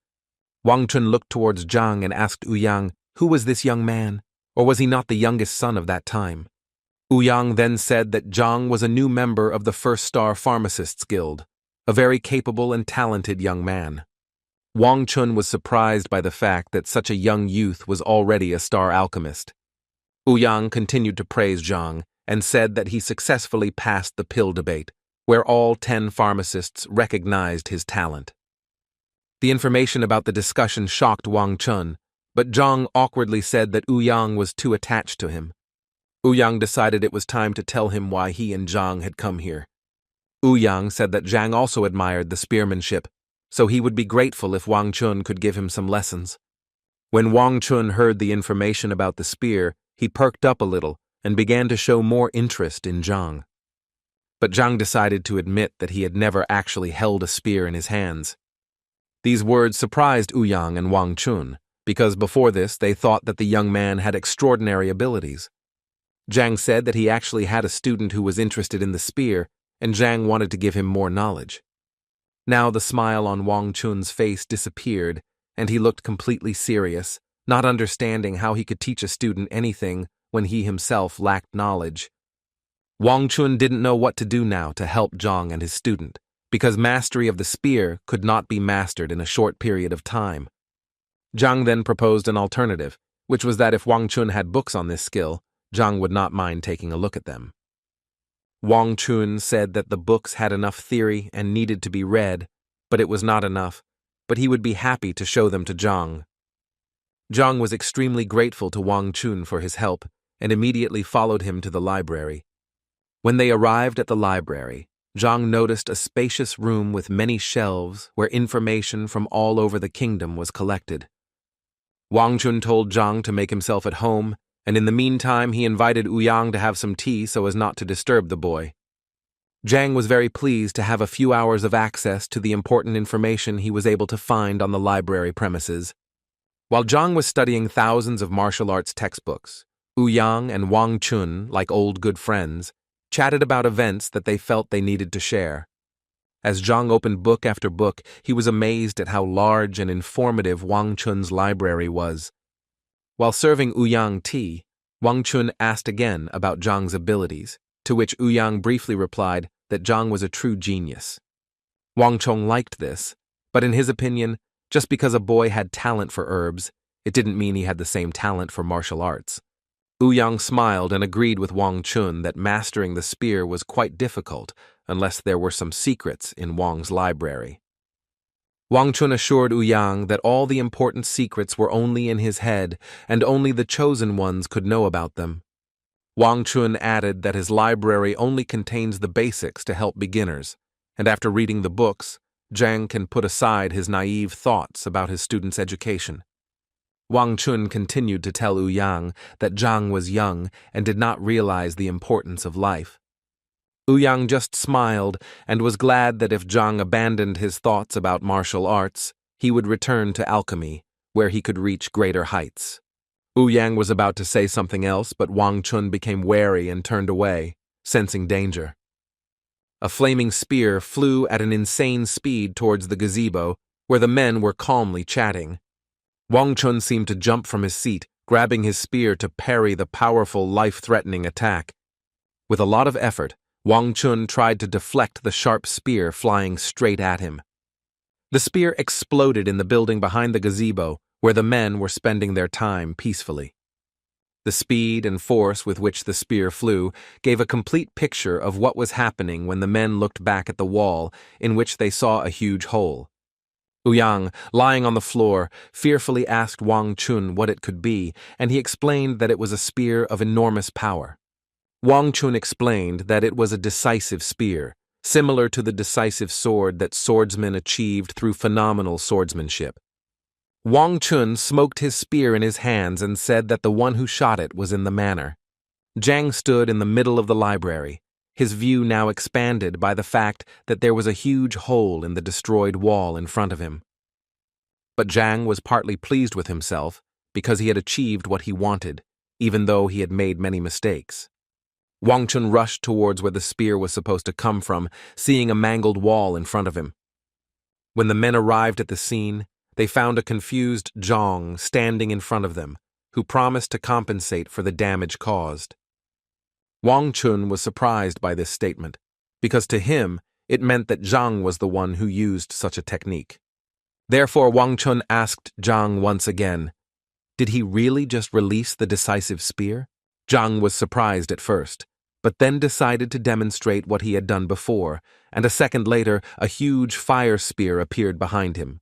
Wang Chun looked towards Zhang and asked Ouyang, who was this young man, or was he not the youngest son of that time? Ouyang then said that Zhang was a new member of the First-Star Pharmacists' Guild, a very capable and talented young man. Wang Chun was surprised by the fact that such a young youth was already a star alchemist. Ouyang continued to praise Zhang and said that he successfully passed the pill debate, where all 10 pharmacists recognized his talent. The information about the discussion shocked Wang Chun, but Zhang awkwardly said that Ouyang was too attached to him. Ouyang decided it was time to tell him why he and Zhang had come here. Ouyang said that Zhang also admired the spearmanship, so he would be grateful if Wang Chun could give him some lessons. When Wang Chun heard the information about the spear, he perked up a little and began to show more interest in Zhang. But Zhang decided to admit that he had never actually held a spear in his hands. These words surprised Ouyang and Wang Chun, because before this they thought that the young man had extraordinary abilities. Zhang said that he actually had a student who was interested in the spear, and Zhang wanted to give him more knowledge. Now the smile on Wang Chun's face disappeared, and he looked completely serious, not understanding how he could teach a student anything when he himself lacked knowledge. Wang Chun didn't know what to do now to help Zhang and his student, because mastery of the spear could not be mastered in a short period of time. Zhang then proposed an alternative, which was that if Wang Chun had books on this skill, Zhang would not mind taking a look at them. Wang Chun said that the books had enough theory and needed to be read, but it was not enough, but he would be happy to show them to Zhang. Zhang was extremely grateful to Wang Chun for his help and immediately followed him to the library. When they arrived at the library, Zhang noticed a spacious room with many shelves where information from all over the kingdom was collected. Wang Chun told Zhang to make himself at home, and in the meantime he invited Ouyang to have some tea so as not to disturb the boy. Zhang was very pleased to have a few hours of access to the important information he was able to find on the library premises. While Zhang was studying thousands of martial arts textbooks, Ouyang and Wang Chun, like old good friends, chatted about events that they felt they needed to share. As Zhang opened book after book, he was amazed at how large and informative Wang Chun's library was. While serving Ouyang tea, Wang Chun asked again about Zhang's abilities, to which Ouyang briefly replied that Zhang was a true genius. Wang Chun liked this, but in his opinion, just because a boy had talent for herbs, it didn't mean he had the same talent for martial arts. Ouyang smiled and agreed with Wang Chun that mastering the spear was quite difficult unless there were some secrets in Wang's library. Wang Chun assured Ouyang that all the important secrets were only in his head and only the chosen ones could know about them. Wang Chun added that his library only contains the basics to help beginners, and after reading the books, Zhang can put aside his naive thoughts about his student's education. Wang Chun continued to tell Ouyang that Zhang was young and did not realize the importance of life. Ouyang just smiled and was glad that if Zhang abandoned his thoughts about martial arts, he would return to alchemy, where he could reach greater heights. Ouyang was about to say something else, but Wang Chun became wary and turned away, sensing danger. A flaming spear flew at an insane speed towards the gazebo, where the men were calmly chatting. Wang Chun seemed to jump from his seat, grabbing his spear to parry the powerful, life-threatening attack. With a lot of effort, Wang Chun tried to deflect the sharp spear flying straight at him. The spear exploded in the building behind the gazebo, where the men were spending their time peacefully. The speed and force with which the spear flew gave a complete picture of what was happening when the men looked back at the wall, in which they saw a huge hole. Ouyang, lying on the floor, fearfully asked Wang Chun what it could be, and he explained that it was a spear of enormous power. Wang Chun explained that it was a decisive spear, similar to the decisive sword that swordsmen achieved through phenomenal swordsmanship. Wang Chun smoked his spear in his hands and said that the one who shot it was in the manor. Zhang stood in the middle of the library, his view now expanded by the fact that there was a huge hole in the destroyed wall in front of him. But Zhang was partly pleased with himself because he had achieved what he wanted, even though he had made many mistakes. Wang Chun rushed towards where the spear was supposed to come from, seeing a mangled wall in front of him. When the men arrived at the scene, they found a confused Zhang standing in front of them, who promised to compensate for the damage caused. Wang Chun was surprised by this statement, because to him it meant that Zhang was the one who used such a technique. Therefore Wang Chun asked Zhang once again, "Did he really just release the decisive spear?" Zhang was surprised at first, but then decided to demonstrate what he had done before, and a second later a huge fire spear appeared behind him.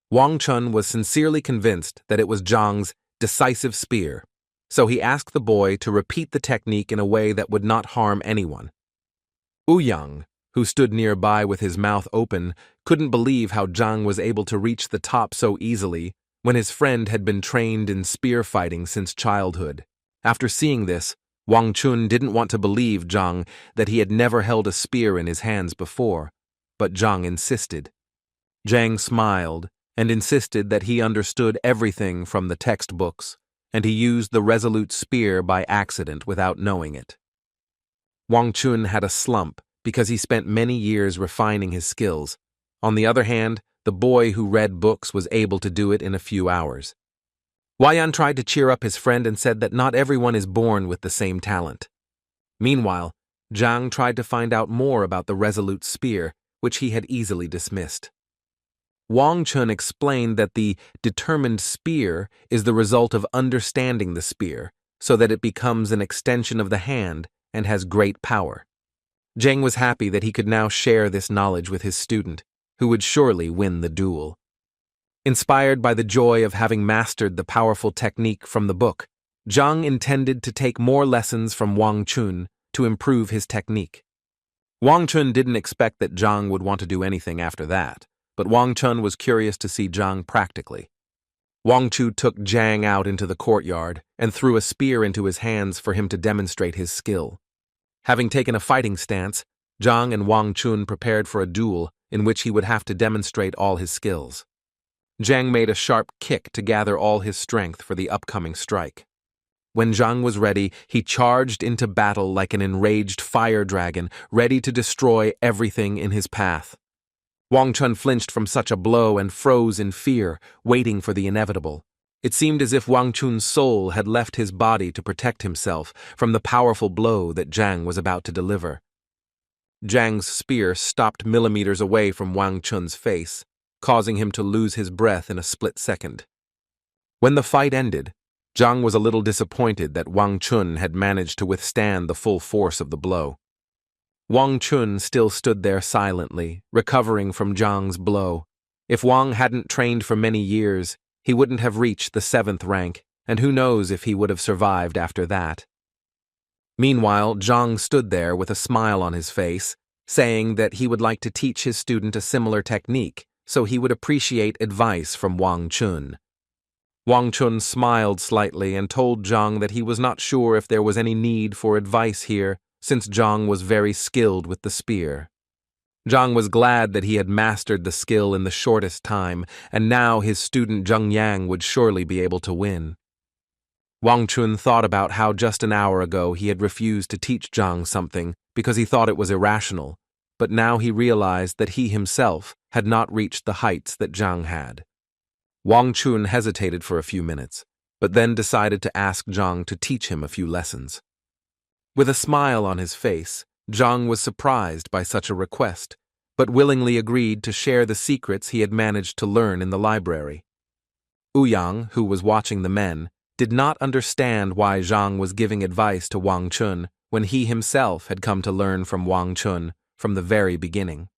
Wang Chun was sincerely convinced that it was Zhang's decisive spear, so he asked the boy to repeat the technique in a way that would not harm anyone. Ouyang, who stood nearby with his mouth open, couldn't believe how Zhang was able to reach the top so easily when his friend had been trained in spear fighting since childhood. After seeing this, Wang Chun didn't want to believe Zhang that he had never held a spear in his hands before, but Zhang insisted. Zhang smiled and insisted that he understood everything from the textbooks, and he used the resolute spear by accident without knowing it. Wang Chun had a slump because he spent many years refining his skills. On the other hand, the boy who read books was able to do it in a few hours. Huayan tried to cheer up his friend and said that not everyone is born with the same talent. Meanwhile, Zhang tried to find out more about the resolute spear, which he had easily dismissed. Wang Chun explained that the determined spear is the result of understanding the spear, so that it becomes an extension of the hand and has great power. Zhang was happy that he could now share this knowledge with his student, who would surely win the duel. Inspired by the joy of having mastered the powerful technique from the book, Zhang intended to take more lessons from Wang Chun to improve his technique. Wang Chun didn't expect that Zhang would want to do anything after that, but Wang Chun was curious to see Zhang practically. Wang Chu took Zhang out into the courtyard and threw a spear into his hands for him to demonstrate his skill. Having taken a fighting stance, Zhang and Wang Chun prepared for a duel in which he would have to demonstrate all his skills. Zhang made a sharp kick to gather all his strength for the upcoming strike. When Zhang was ready, he charged into battle like an enraged fire dragon, ready to destroy everything in his path. Wang Chun flinched from such a blow and froze in fear, waiting for the inevitable. It seemed as if Wang Chun's soul had left his body to protect himself from the powerful blow that Zhang was about to deliver. Zhang's spear stopped millimeters away from Wang Chun's face, causing him to lose his breath in a split second. When the fight ended, Zhang was a little disappointed that Wang Chun had managed to withstand the full force of the blow. Wang Chun still stood there silently, recovering from Zhang's blow. If Wang hadn't trained for many years, he wouldn't have reached the 7th rank, and who knows if he would have survived after that. Meanwhile, Zhang stood there with a smile on his face, saying that he would like to teach his student a similar technique, so he would appreciate advice from Wang Chun. Wang Chun smiled slightly and told Zhang that he was not sure if there was any need for advice here, since Zhang was very skilled with the spear. Zhang was glad that he had mastered the skill in the shortest time, and now his student Zheng Yang would surely be able to win. Wang Chun thought about how just an hour ago he had refused to teach Zhang something because he thought it was irrational, but now he realized that he himself had not reached the heights that Zhang had. Wang Chun hesitated for a few minutes, but then decided to ask Zhang to teach him a few lessons. With a smile on his face, Zhang was surprised by such a request, but willingly agreed to share the secrets he had managed to learn in the library. Ouyang, who was watching the men, did not understand why Zhang was giving advice to Wang Chun when he himself had come to learn from Wang Chun from the very beginning.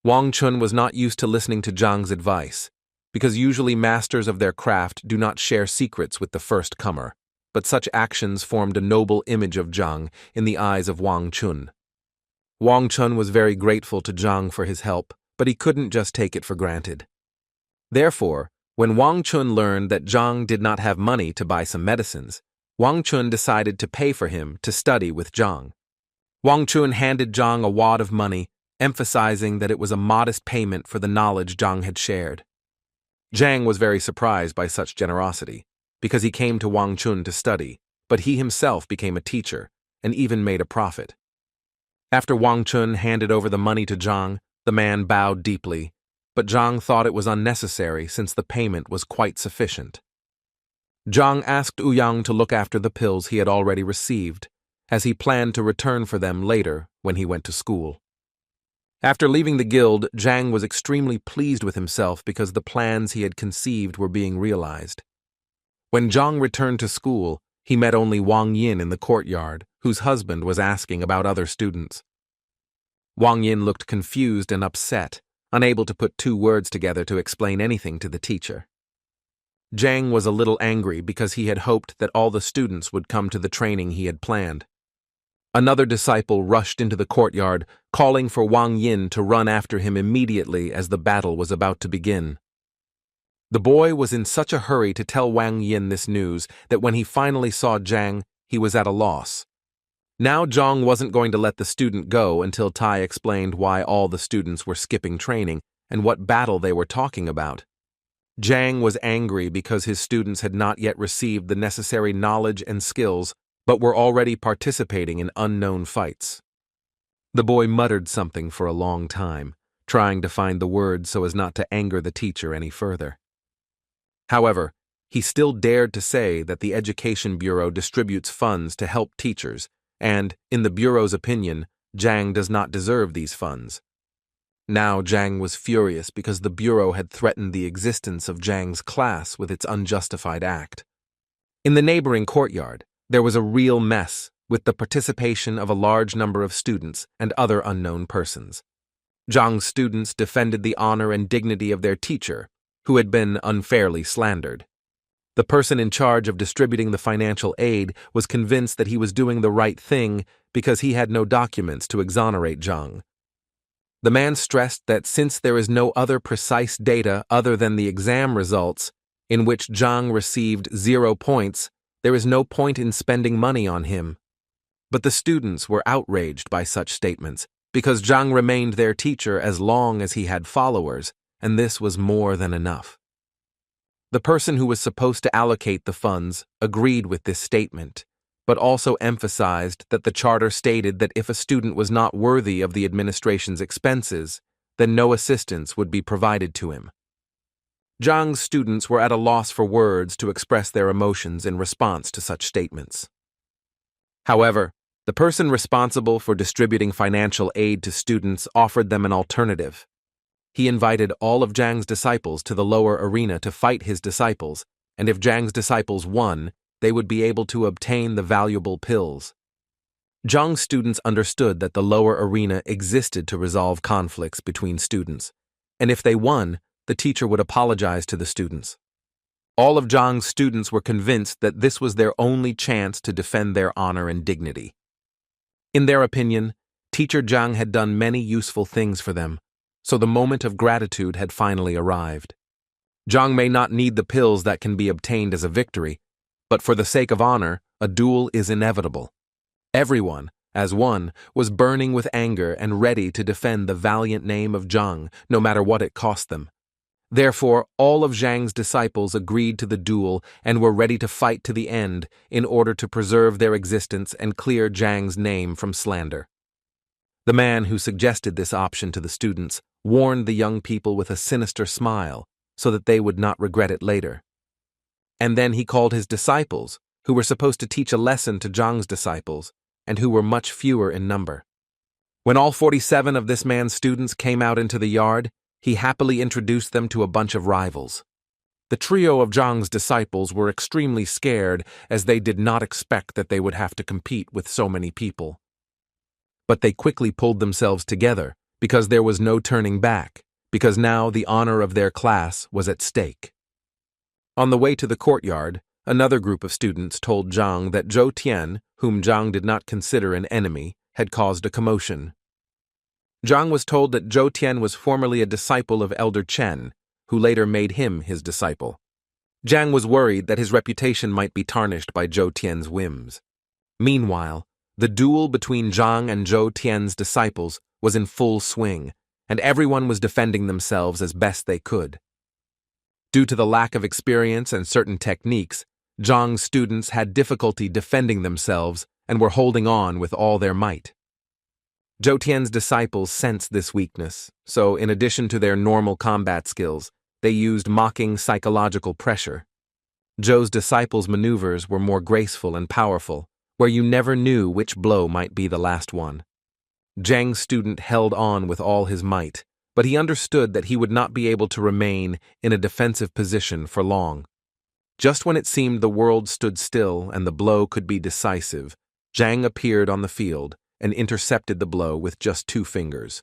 Wang Chun was not used to listening to Zhang's advice, because usually masters of their craft do not share secrets with the first comer, but such actions formed a noble image of Zhang in the eyes of Wang Chun. Wang Chun was very grateful to Zhang for his help, but he couldn't just take it for granted. Therefore, when Wang Chun learned that Zhang did not have money to buy some medicines, Wang Chun decided to pay for him to study with Zhang. Wang Chun handed Zhang a wad of money, emphasizing that it was a modest payment for the knowledge Zhang had shared. Zhang was very surprised by such generosity, because he came to Wang Chun to study, but he himself became a teacher, and even made a profit. After Wang Chun handed over the money to Zhang, the man bowed deeply, but Zhang thought it was unnecessary since the payment was quite sufficient. Zhang asked Ouyang to look after the pills he had already received, as he planned to return for them later when he went to school. After leaving the guild, Zhang was extremely pleased with himself because the plans he had conceived were being realized. When Zhang returned to school, he met only Wang Yin in the courtyard, whose husband was asking about other students. Wang Yin looked confused and upset, unable to put two words together to explain anything to the teacher. Zhang was a little angry because he had hoped that all the students would come to the training he had planned. Another disciple rushed into the courtyard, calling for Wang Yin to run after him immediately as the battle was about to begin. The boy was in such a hurry to tell Wang Yin this news that when he finally saw Zhang, he was at a loss. Now Zhang wasn't going to let the student go until Tai explained why all the students were skipping training and what battle they were talking about. Zhang was angry because his students had not yet received the necessary knowledge and skills, but were already participating in unknown fights. The boy muttered something for a long time, trying to find the words so as not to anger the teacher any further. However, he still dared to say that the Education Bureau distributes funds to help teachers, and, in the Bureau's opinion, Zhang does not deserve these funds. Now Zhang was furious because the Bureau had threatened the existence of Zhang's class with its unjustified act. In the neighboring courtyard, there was a real mess with the participation of a large number of students and other unknown persons. Zhang's students defended the honor and dignity of their teacher, who had been unfairly slandered. The person in charge of distributing the financial aid was convinced that he was doing the right thing because he had no documents to exonerate Zhang. The man stressed that since there is no other precise data other than the exam results, in which Zhang received 0 points, there is no point in spending money on him. But the students were outraged by such statements, because Zhang remained their teacher as long as he had followers, and this was more than enough. The person who was supposed to allocate the funds agreed with this statement, but also emphasized that the charter stated that if a student was not worthy of the administration's expenses, then no assistance would be provided to him. Zhang's students were at a loss for words to express their emotions in response to such statements. However, the person responsible for distributing financial aid to students offered them an alternative. He invited all of Zhang's disciples to the lower arena to fight his disciples, and if Zhang's disciples won, they would be able to obtain the valuable pills. Zhang's students understood that the lower arena existed to resolve conflicts between students, and if they won, the teacher would apologize to the students. All of Zhang's students were convinced that this was their only chance to defend their honor and dignity. In their opinion, Teacher Zhang had done many useful things for them, so the moment of gratitude had finally arrived. Zhang may not need the pills that can be obtained as a victory, but for the sake of honor, a duel is inevitable. Everyone, as one, was burning with anger and ready to defend the valiant name of Zhang, no matter what it cost them. Therefore, all of Zhang's disciples agreed to the duel and were ready to fight to the end in order to preserve their existence and clear Zhang's name from slander. The man who suggested this option to the students warned the young people with a sinister smile so that they would not regret it later. And then he called his disciples, who were supposed to teach a lesson to Zhang's disciples, and who were much fewer in number. When all 47 of this man's students came out into the yard, he happily introduced them to a bunch of rivals. The trio of Zhang's disciples were extremely scared as they did not expect that they would have to compete with so many people. But they quickly pulled themselves together because there was no turning back, because now the honor of their class was at stake. On the way to the courtyard, another group of students told Zhang that Zhou Tian, whom Zhang did not consider an enemy, had caused a commotion. Zhang was told that Zhou Tian was formerly a disciple of Elder Chen, who later made him his disciple. Zhang was worried that his reputation might be tarnished by Zhou Tian's whims. Meanwhile, the duel between Zhang and Zhou Tian's disciples was in full swing, and everyone was defending themselves as best they could. Due to the lack of experience and certain techniques, Zhang's students had difficulty defending themselves and were holding on with all their might. Zhou Tian's disciples sensed this weakness, so in addition to their normal combat skills, they used mocking psychological pressure. Zhou's disciples' maneuvers were more graceful and powerful, where you never knew which blow might be the last one. Zhang's student held on with all his might, but he understood that he would not be able to remain in a defensive position for long. Just when it seemed the world stood still and the blow could be decisive, Zhang appeared on the field and intercepted the blow with just 2 fingers.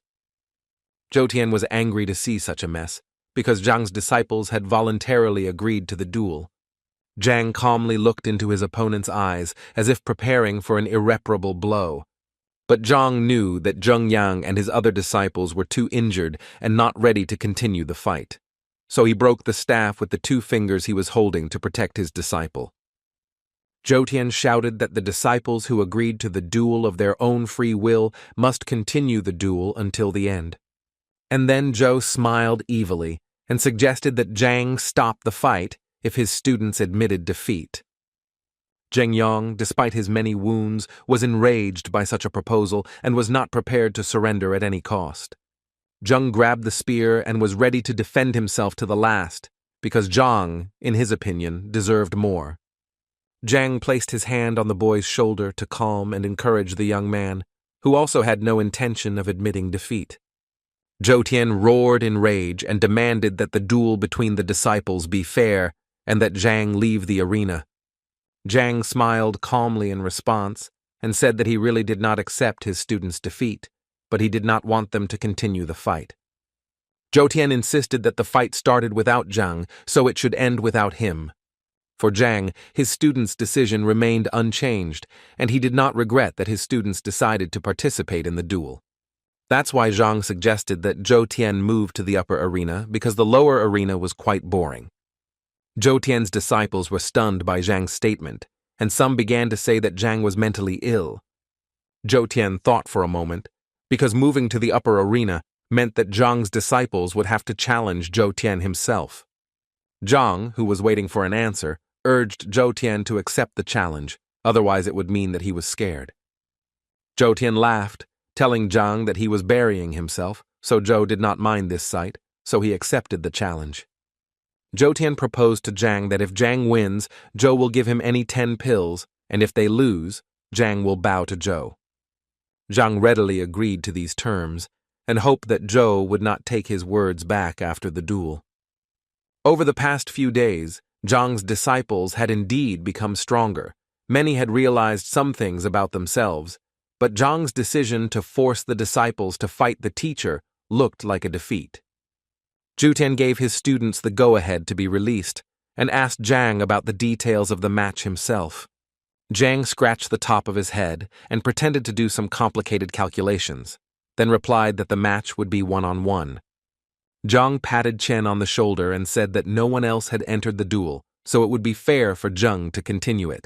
Zhou Tian was angry to see such a mess, because Zhang's disciples had voluntarily agreed to the duel. Zhang calmly looked into his opponent's eyes as if preparing for an irreparable blow. But Zhang knew that Zheng Yang and his other disciples were too injured and not ready to continue the fight. So he broke the staff with the 2 fingers he was holding to protect his disciple. Zhou Tian shouted that the disciples who agreed to the duel of their own free will must continue the duel until the end. And then Zhou smiled evilly and suggested that Zhang stop the fight if his students admitted defeat. Zheng Yang, despite his many wounds, was enraged by such a proposal and was not prepared to surrender at any cost. Zheng grabbed the spear and was ready to defend himself to the last, because Zhang, in his opinion, deserved more. Zhang placed his hand on the boy's shoulder to calm and encourage the young man, who also had no intention of admitting defeat. Zhou Tian roared in rage and demanded that the duel between the disciples be fair and that Zhang leave the arena. Zhang smiled calmly in response and said that he really did not accept his students' defeat, but he did not want them to continue the fight. Zhou Tian insisted that the fight started without Zhang, so it should end without him. For Zhang, his students' decision remained unchanged, and he did not regret that his students decided to participate in the duel. That's why Zhang suggested that Zhou Tian move to the upper arena, because the lower arena was quite boring. Zhou Tian's disciples were stunned by Zhang's statement, and some began to say that Zhang was mentally ill. Zhou Tian thought for a moment, because moving to the upper arena meant that Zhang's disciples would have to challenge Zhou Tian himself. Zhang, who was waiting for an answer, urged Zhou Tian to accept the challenge, otherwise it would mean that he was scared. Zhou Tian laughed, telling Zhang that he was burying himself, so Zhou did not mind this sight, so he accepted the challenge. Zhou Tian proposed to Zhang that if Zhang wins, Zhou will give him any 10 pills, and if they lose, Zhang will bow to Zhou. Zhang readily agreed to these terms, and hoped that Zhou would not take his words back after the duel. Over the past few days, Zhang's disciples had indeed become stronger. Many had realized some things about themselves, but Zhang's decision to force the disciples to fight the teacher looked like a defeat. Zhou Tian gave his students the go-ahead to be released and asked Zhang about the details of the match himself. Zhang scratched the top of his head and pretended to do some complicated calculations, then replied that the match would be one-on-one. Zhang patted Chen on the shoulder and said that no one else had entered the duel, so it would be fair for Zheng to continue it.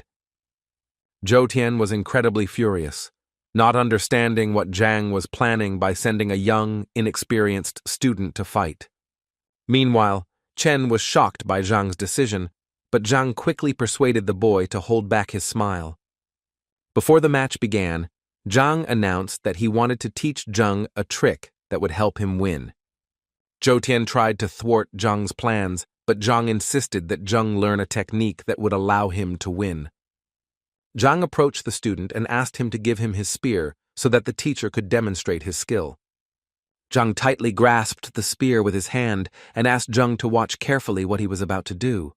Zhou Tian was incredibly furious. not understanding what Zhang was planning by sending a young, inexperienced student to fight. Meanwhile, Chen was shocked by Zhang's decision, but Zhang quickly persuaded the boy to hold back his smile. Before the match began, Zhang announced that he wanted to teach Zhang a trick that would help him win. Zhou Tian tried to thwart Zhang's plans, but Zhang insisted that Zhang learn a technique that would allow him to win. Zhang approached the student and asked him to give him his spear so that the teacher could demonstrate his skill. Zhang tightly grasped the spear with his hand and asked Zhang to watch carefully what he was about to do.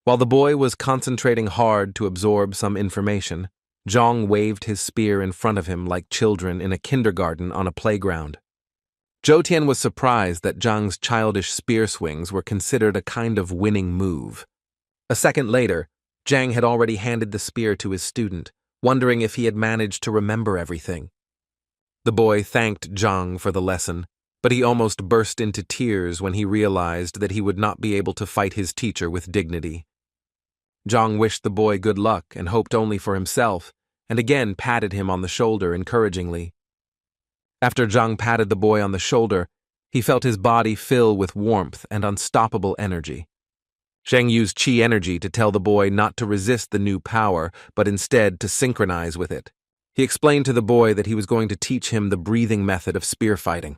While the boy was concentrating hard to absorb some information, Zhang waved his spear in front of him like children in a kindergarten on a playground. Zhou Tian was surprised that Zhang's childish spear swings were considered a kind of winning move. A second later, Zhang had already handed the spear to his student, wondering if he had managed to remember everything. The boy thanked Zhang for the lesson, but he almost burst into tears when he realized that he would not be able to fight his teacher with dignity. Zhang wished the boy good luck and hoped only for himself, and again patted him on the shoulder encouragingly. After Zhang patted the boy on the shoulder, he felt his body fill with warmth and unstoppable energy. Zhang used qi energy to tell the boy not to resist the new power, but instead to synchronize with it. He explained to the boy that he was going to teach him the breathing method of spear fighting.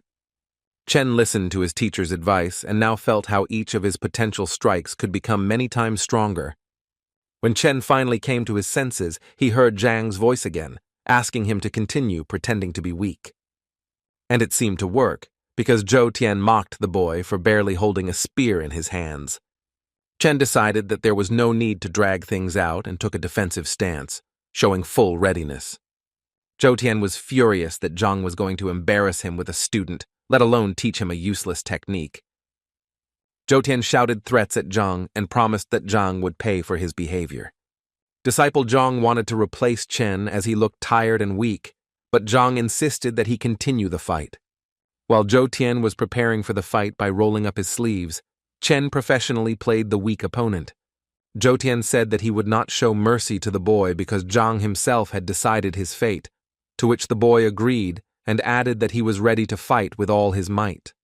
Chen listened to his teacher's advice and now felt how each of his potential strikes could become many times stronger. When Chen finally came to his senses, he heard Zhang's voice again, asking him to continue pretending to be weak. And it seemed to work, because Zhou Tian mocked the boy for barely holding a spear in his hands. Chen decided that there was no need to drag things out and took a defensive stance, showing full readiness. Zhou Tian was furious that Zhang was going to embarrass him with a student, let alone teach him a useless technique. Zhou Tian shouted threats at Zhang and promised that Zhang would pay for his behavior. Disciple Zhang wanted to replace Chen as he looked tired and weak, but Zhang insisted that he continue the fight. While Zhou Tian was preparing for the fight by rolling up his sleeves, Chen professionally played the weak opponent. Zhou Tian said that he would not show mercy to the boy because Zhang himself had decided his fate, to which the boy agreed and added that he was ready to fight with all his might.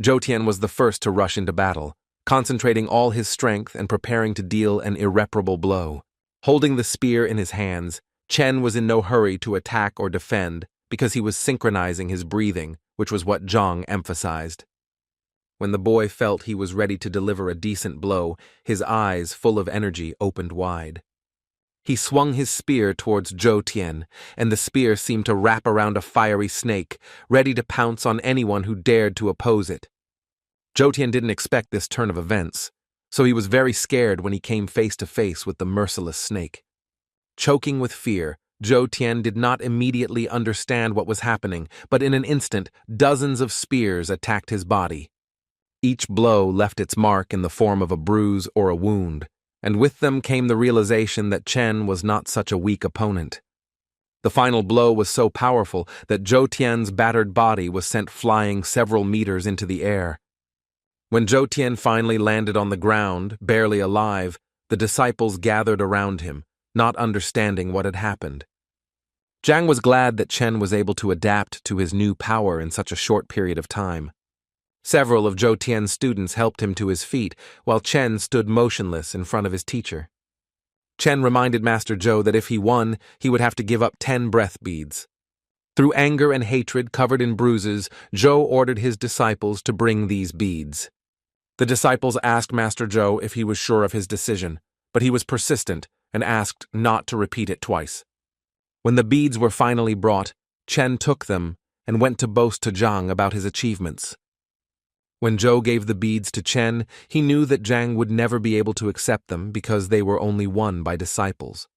Zhou Tian was the first to rush into battle, concentrating all his strength and preparing to deal an irreparable blow. Holding the spear in his hands, Chen was in no hurry to attack or defend because he was synchronizing his breathing, which was what Zhang emphasized. When the boy felt he was ready to deliver a decent blow, his eyes, full of energy, opened wide. He swung his spear towards Zhou Tian, and the spear seemed to wrap around a fiery snake, ready to pounce on anyone who dared to oppose it. Zhou Tian didn't expect this turn of events, so he was very scared when he came face to face with the merciless snake. Choking with fear, Zhou Tian did not immediately understand what was happening, but in an instant, dozens of spears attacked his body. Each blow left its mark in the form of a bruise or a wound, and with them came the realization that Chen was not such a weak opponent. The final blow was so powerful that Zhou Tian's battered body was sent flying several meters into the air. When Zhou Tian finally landed on the ground, barely alive, the disciples gathered around him, not understanding what had happened. Zhang was glad that Chen was able to adapt to his new power in such a short period of time. Several of Zhou Tian's students helped him to his feet, while Chen stood motionless in front of his teacher. Chen reminded Master Zhou that if he won, he would have to give up 10 breath beads. Through anger and hatred covered in bruises, Zhou ordered his disciples to bring these beads. The disciples asked Master Zhou if he was sure of his decision, but he was persistent and asked not to repeat it twice. When the beads were finally brought, Chen took them and went to boast to Zhang about his achievements. When Zhou gave the beads to Chen, he knew that Zhang would never be able to accept them because they were only won by disciples.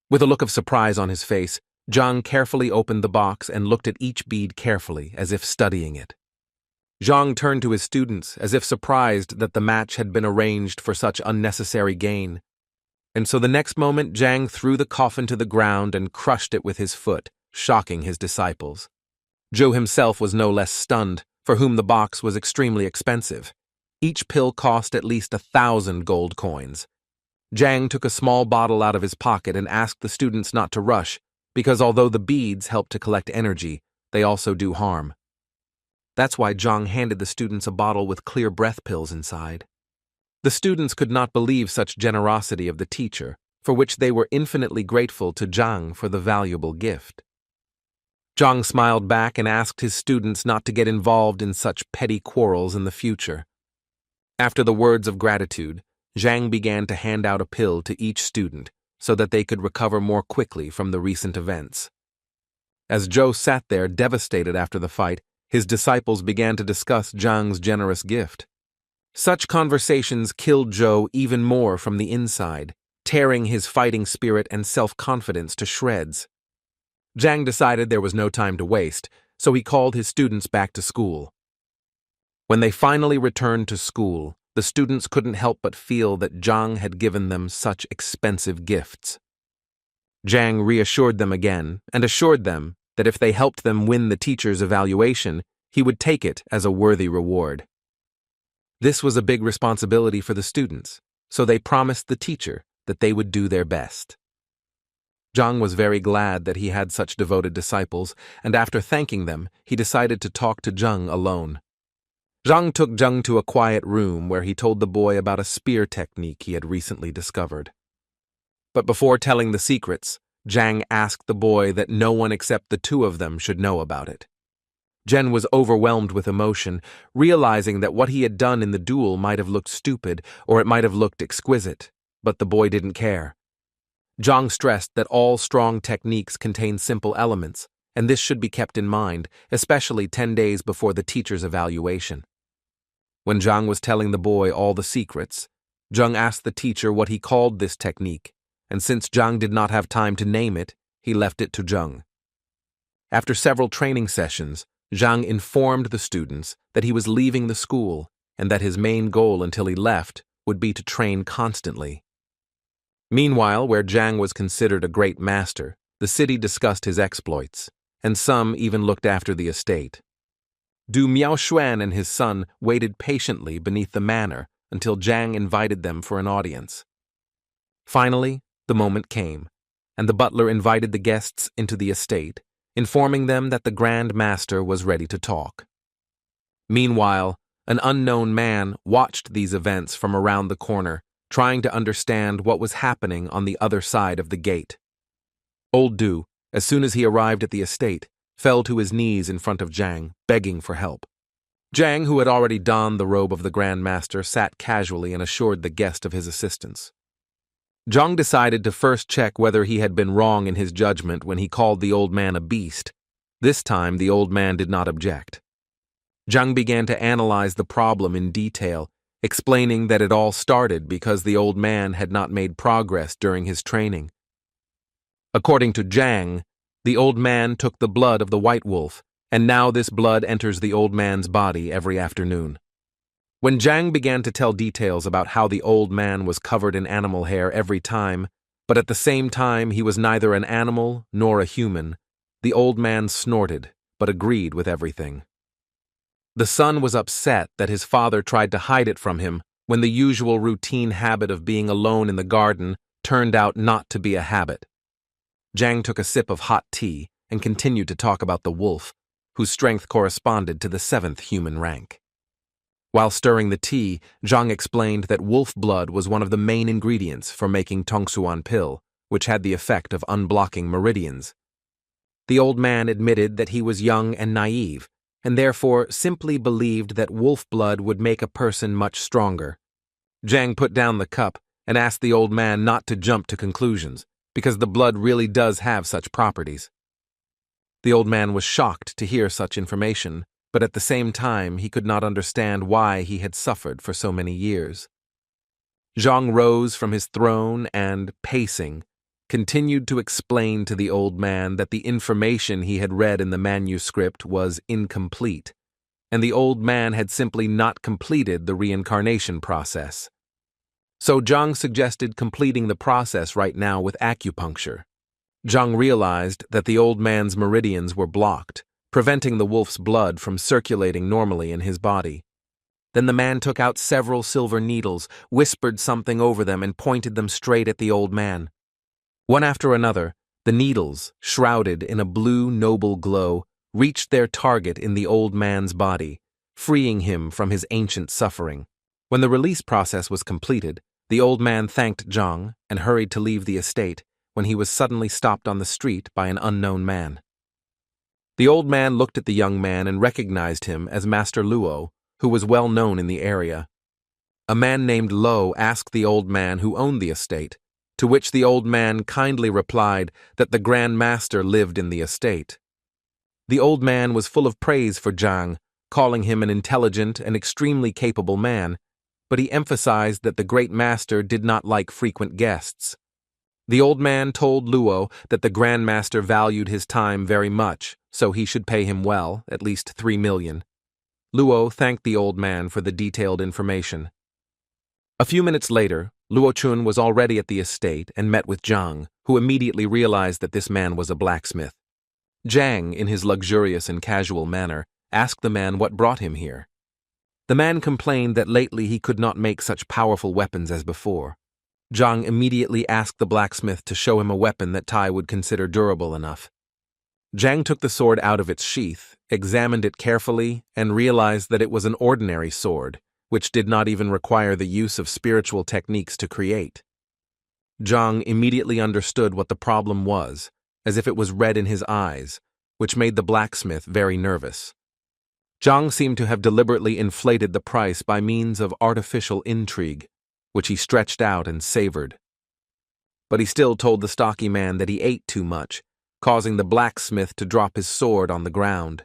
With a look of surprise on his face, Zhang carefully opened the box and looked at each bead carefully, as if studying it. Zhang turned to his students, as if surprised that the match had been arranged for such unnecessary gain. And so the next moment Zhang threw the coffin to the ground and crushed it with his foot, shocking his disciples. Zhou himself was no less stunned, for whom the box was extremely expensive. Each pill cost at least 1,000 gold coins. Zhang took a small bottle out of his pocket and asked the students not to rush, because although the beads help to collect energy, they also do harm. That's why Zhang handed the students a bottle with clear breath pills inside. The students could not believe such generosity of the teacher, for which they were infinitely grateful to Zhang for the valuable gift. Zhang smiled back and asked his students not to get involved in such petty quarrels in the future. After the words of gratitude, Zhang began to hand out a pill to each student so that they could recover more quickly from the recent events. As Zhou sat there devastated after the fight, his disciples began to discuss Zhang's generous gift. Such conversations killed Zhou even more from the inside, tearing his fighting spirit and self-confidence to shreds. Zhang decided there was no time to waste, so he called his students back to school. When they finally returned to school, the students couldn't help but feel that Zhang had given them such expensive gifts. Zhang reassured them again and assured them that if they helped them win the teacher's evaluation, he would take it as a worthy reward. This was a big responsibility for the students, so they promised the teacher that they would do their best. Zhang was very glad that he had such devoted disciples, and after thanking them, he decided to talk to Zhang alone. Zhang took Zhang to a quiet room where he told the boy about a spear technique he had recently discovered. But before telling the secrets, Zhang asked the boy that no one except the two of them should know about it. Zhang was overwhelmed with emotion, realizing that what he had done in the duel might have looked stupid or it might have looked exquisite, but the boy didn't care. Zhang stressed that all strong techniques contain simple elements, and this should be kept in mind, especially 10 days before the teacher's evaluation. When Zhang was telling the boy all the secrets, Zhang asked the teacher what he called this technique, and since Zhang did not have time to name it, he left it to Zhang. After several training sessions, Zhang informed the students that he was leaving the school and that his main goal until he left would be to train constantly. Meanwhile, where Zhang was considered a great master, the city discussed his exploits, and some even looked after the estate. Du Miaoshuan and his son waited patiently beneath the manor until Zhang invited them for an audience. Finally, the moment came, and the butler invited the guests into the estate, informing them that the grandmaster was ready to talk. Meanwhile, an unknown man watched these events from around the corner, trying to understand what was happening on the other side of the gate. Old Du, as soon as he arrived at the estate, fell to his knees in front of Zhang, begging for help. Zhang, who had already donned the robe of the grandmaster, sat casually and assured the guest of his assistance. Zhang decided to first check whether he had been wrong in his judgment when he called the old man a beast. This time, the old man did not object. Zhang began to analyze the problem in detail, explaining that it all started because the old man had not made progress during his training. According to Zhang, the old man took the blood of the white wolf, and now this blood enters the old man's body every afternoon. When Zhang began to tell details about how the old man was covered in animal hair every time, but at the same time he was neither an animal nor a human, the old man snorted, but agreed with everything. The son was upset that his father tried to hide it from him when the usual routine habit of being alone in the garden turned out not to be a habit. Zhang took a sip of hot tea and continued to talk about the wolf, whose strength corresponded to the 7th human rank. While stirring the tea, Zhang explained that wolf blood was one of the main ingredients for making Tongsuan pill, which had the effect of unblocking meridians. The old man admitted that he was young and naive, and therefore simply believed that wolf blood would make a person much stronger. Zhang put down the cup and asked the old man not to jump to conclusions, because the blood really does have such properties. The old man was shocked to hear such information, but at the same time he could not understand why he had suffered for so many years. Zhang rose from his throne and, pacing, continued to explain to the old man that the information he had read in the manuscript was incomplete, and the old man had simply not completed the reincarnation process. So Zhang suggested completing the process right now with acupuncture. Zhang realized that the old man's meridians were blocked, preventing the wolf's blood from circulating normally in his body. Then the man took out several silver needles, whispered something over them, and pointed them straight at the old man. One after another, The needles, shrouded in a blue noble glow, reached their target in the old man's body, freeing him from his ancient suffering. When the release process was completed, the old man thanked Zhang and hurried to leave the estate when he was suddenly stopped on the street by an unknown man. The old man looked at the young man and recognized him as Master Luo, who was well known in the area. A man named Lo asked the old man who owned the estate, to which the old man kindly replied that the grandmaster lived in the estate. The old man was full of praise for Zhang, calling him an intelligent and extremely capable man, but he emphasized that the great master did not like frequent guests. The old man told Luo that the grandmaster valued his time very much, so he should pay him well, at least 3 million. Luo thanked the old man for the detailed information. A few minutes later, Luo Chun was already at the estate and met with Zhang, who immediately realized that this man was a blacksmith. Zhang, in his luxurious and casual manner, asked the man what brought him here. The man complained that lately he could not make such powerful weapons as before. Zhang immediately asked the blacksmith to show him a weapon that Tai would consider durable enough. Zhang took the sword out of its sheath, examined it carefully, and realized that it was an ordinary sword, which did not even require the use of spiritual techniques to create. Zhang immediately understood what the problem was, as if it was read in his eyes, which made the blacksmith very nervous. Zhang seemed to have deliberately inflated the price by means of artificial intrigue, which he stretched out and savored. But he still told the stocky man that he ate too much, causing the blacksmith to drop his sword on the ground.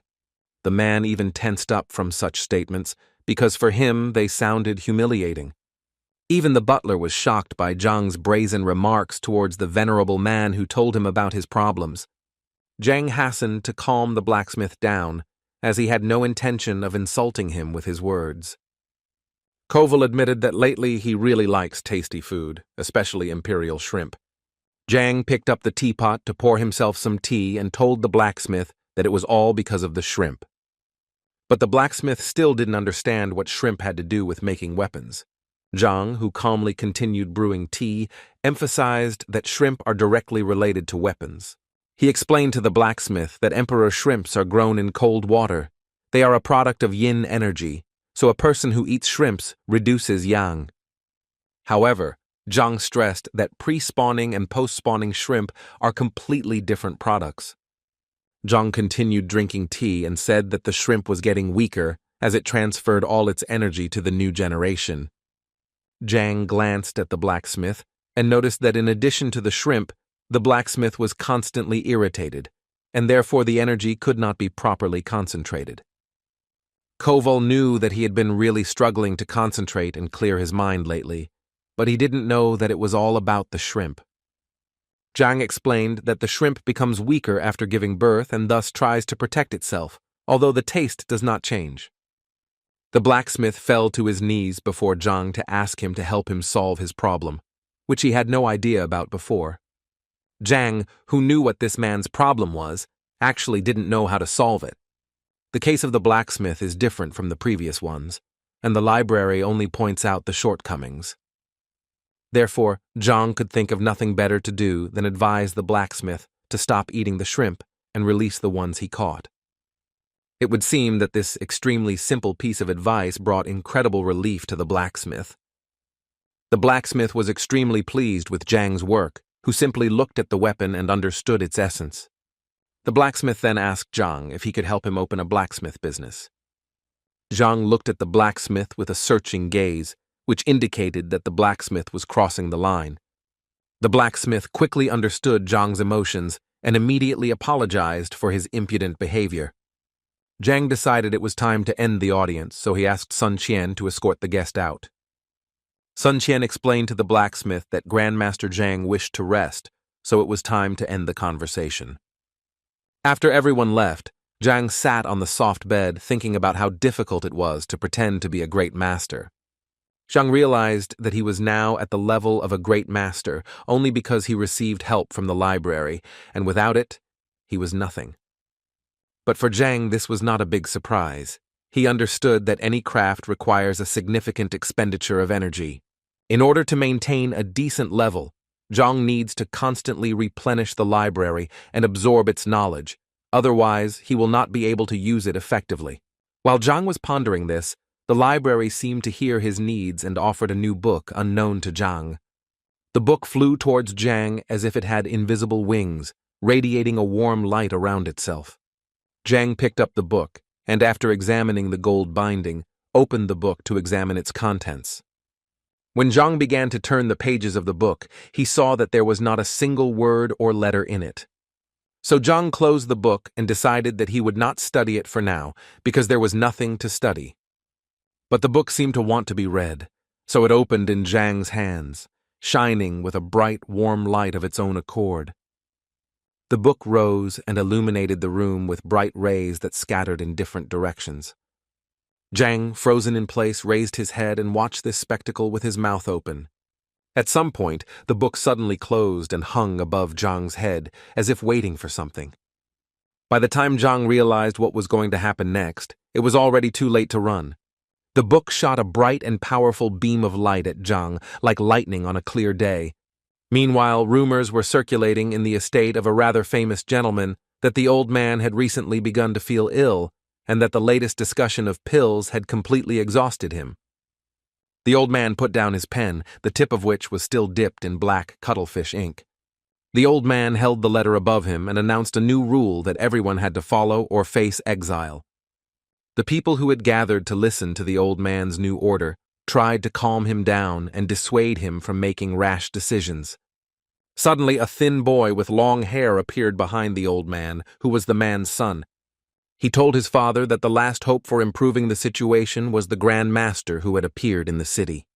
The man even tensed up from such statements, because for him they sounded humiliating. Even the butler was shocked by Zhang's brazen remarks towards the venerable man who told him about his problems. Zhang hastened to calm the blacksmith down, as he had no intention of insulting him with his words. Koval admitted that lately he really likes tasty food, especially imperial shrimp. Zhang picked up the teapot to pour himself some tea and told the blacksmith that it was all because of the shrimp. But the blacksmith still didn't understand what shrimp had to do with making weapons. Zhang, who calmly continued brewing tea, emphasized that shrimp are directly related to weapons. He explained to the blacksmith that emperor shrimps are grown in cold water. They are a product of yin energy, so a person who eats shrimps reduces yang. However, Zhang stressed that pre-spawning and post-spawning shrimp are completely different products. Zhang continued drinking tea and said that the shrimp was getting weaker as it transferred all its energy to the new generation. Zhang glanced at the blacksmith and noticed that in addition to the shrimp, the blacksmith was constantly irritated, and therefore the energy could not be properly concentrated. Koval knew that he had been really struggling to concentrate and clear his mind lately, but he didn't know that it was all about the shrimp. Zhang explained that the shrimp becomes weaker after giving birth and thus tries to protect itself, although the taste does not change. The blacksmith fell to his knees before Zhang to ask him to help him solve his problem, which he had no idea about before. Zhang, who knew what this man's problem was, actually didn't know how to solve it. The case of the blacksmith is different from the previous ones, and the library only points out the shortcomings. Therefore, Zhang could think of nothing better to do than advise the blacksmith to stop eating the shrimp and release the ones he caught. It would seem that this extremely simple piece of advice brought incredible relief to the blacksmith. The blacksmith was extremely pleased with Zhang's work, who simply looked at the weapon and understood its essence. The blacksmith then asked Zhang if he could help him open a blacksmith business. Zhang looked at the blacksmith with a searching gaze, which indicated that the blacksmith was crossing the line. The blacksmith quickly understood Zhang's emotions and immediately apologized for his impudent behavior. Zhang decided it was time to end the audience, so he asked Sun Qian to escort the guest out. Sun Qian explained to the blacksmith that Grandmaster Zhang wished to rest, so it was time to end the conversation. After everyone left, Zhang sat on the soft bed thinking about how difficult it was to pretend to be a great master. Zhang realized that he was now at the level of a great master only because he received help from the library, and without it, he was nothing. But for Zhang, this was not a big surprise. He understood that any craft requires a significant expenditure of energy. In order to maintain a decent level, Zhang needs to constantly replenish the library and absorb its knowledge, otherwise he will not be able to use it effectively. While Zhang was pondering this, the library seemed to hear his needs and offered a new book unknown to Zhang. The book flew towards Zhang as if it had invisible wings, radiating a warm light around itself. Zhang picked up the book, and after examining the gold binding, opened the book to examine its contents. When Zhang began to turn the pages of the book, he saw that there was not a single word or letter in it. So Zhang closed the book and decided that he would not study it for now, because there was nothing to study. But the book seemed to want to be read, so it opened in Zhang's hands, shining with a bright, warm light of its own accord. The book rose and illuminated the room with bright rays that scattered in different directions. Zhang, frozen in place, raised his head and watched this spectacle with his mouth open. At some point, the book suddenly closed and hung above Zhang's head, as if waiting for something. By the time Zhang realized what was going to happen next, it was already too late to run. The book shot a bright and powerful beam of light at Zhang, like lightning on a clear day. Meanwhile, rumors were circulating in the estate of a rather famous gentleman that the old man had recently begun to feel ill, and that the latest discussion of pills had completely exhausted him. The old man put down his pen, the tip of which was still dipped in black cuttlefish ink. The old man held the letter above him and announced a new rule that everyone had to follow or face exile. The people who had gathered to listen to the old man's new order tried to calm him down and dissuade him from making rash decisions. Suddenly, a thin boy with long hair appeared behind the old man, who was the man's son. He told his father that the last hope for improving the situation was the grandmaster who had appeared in the city.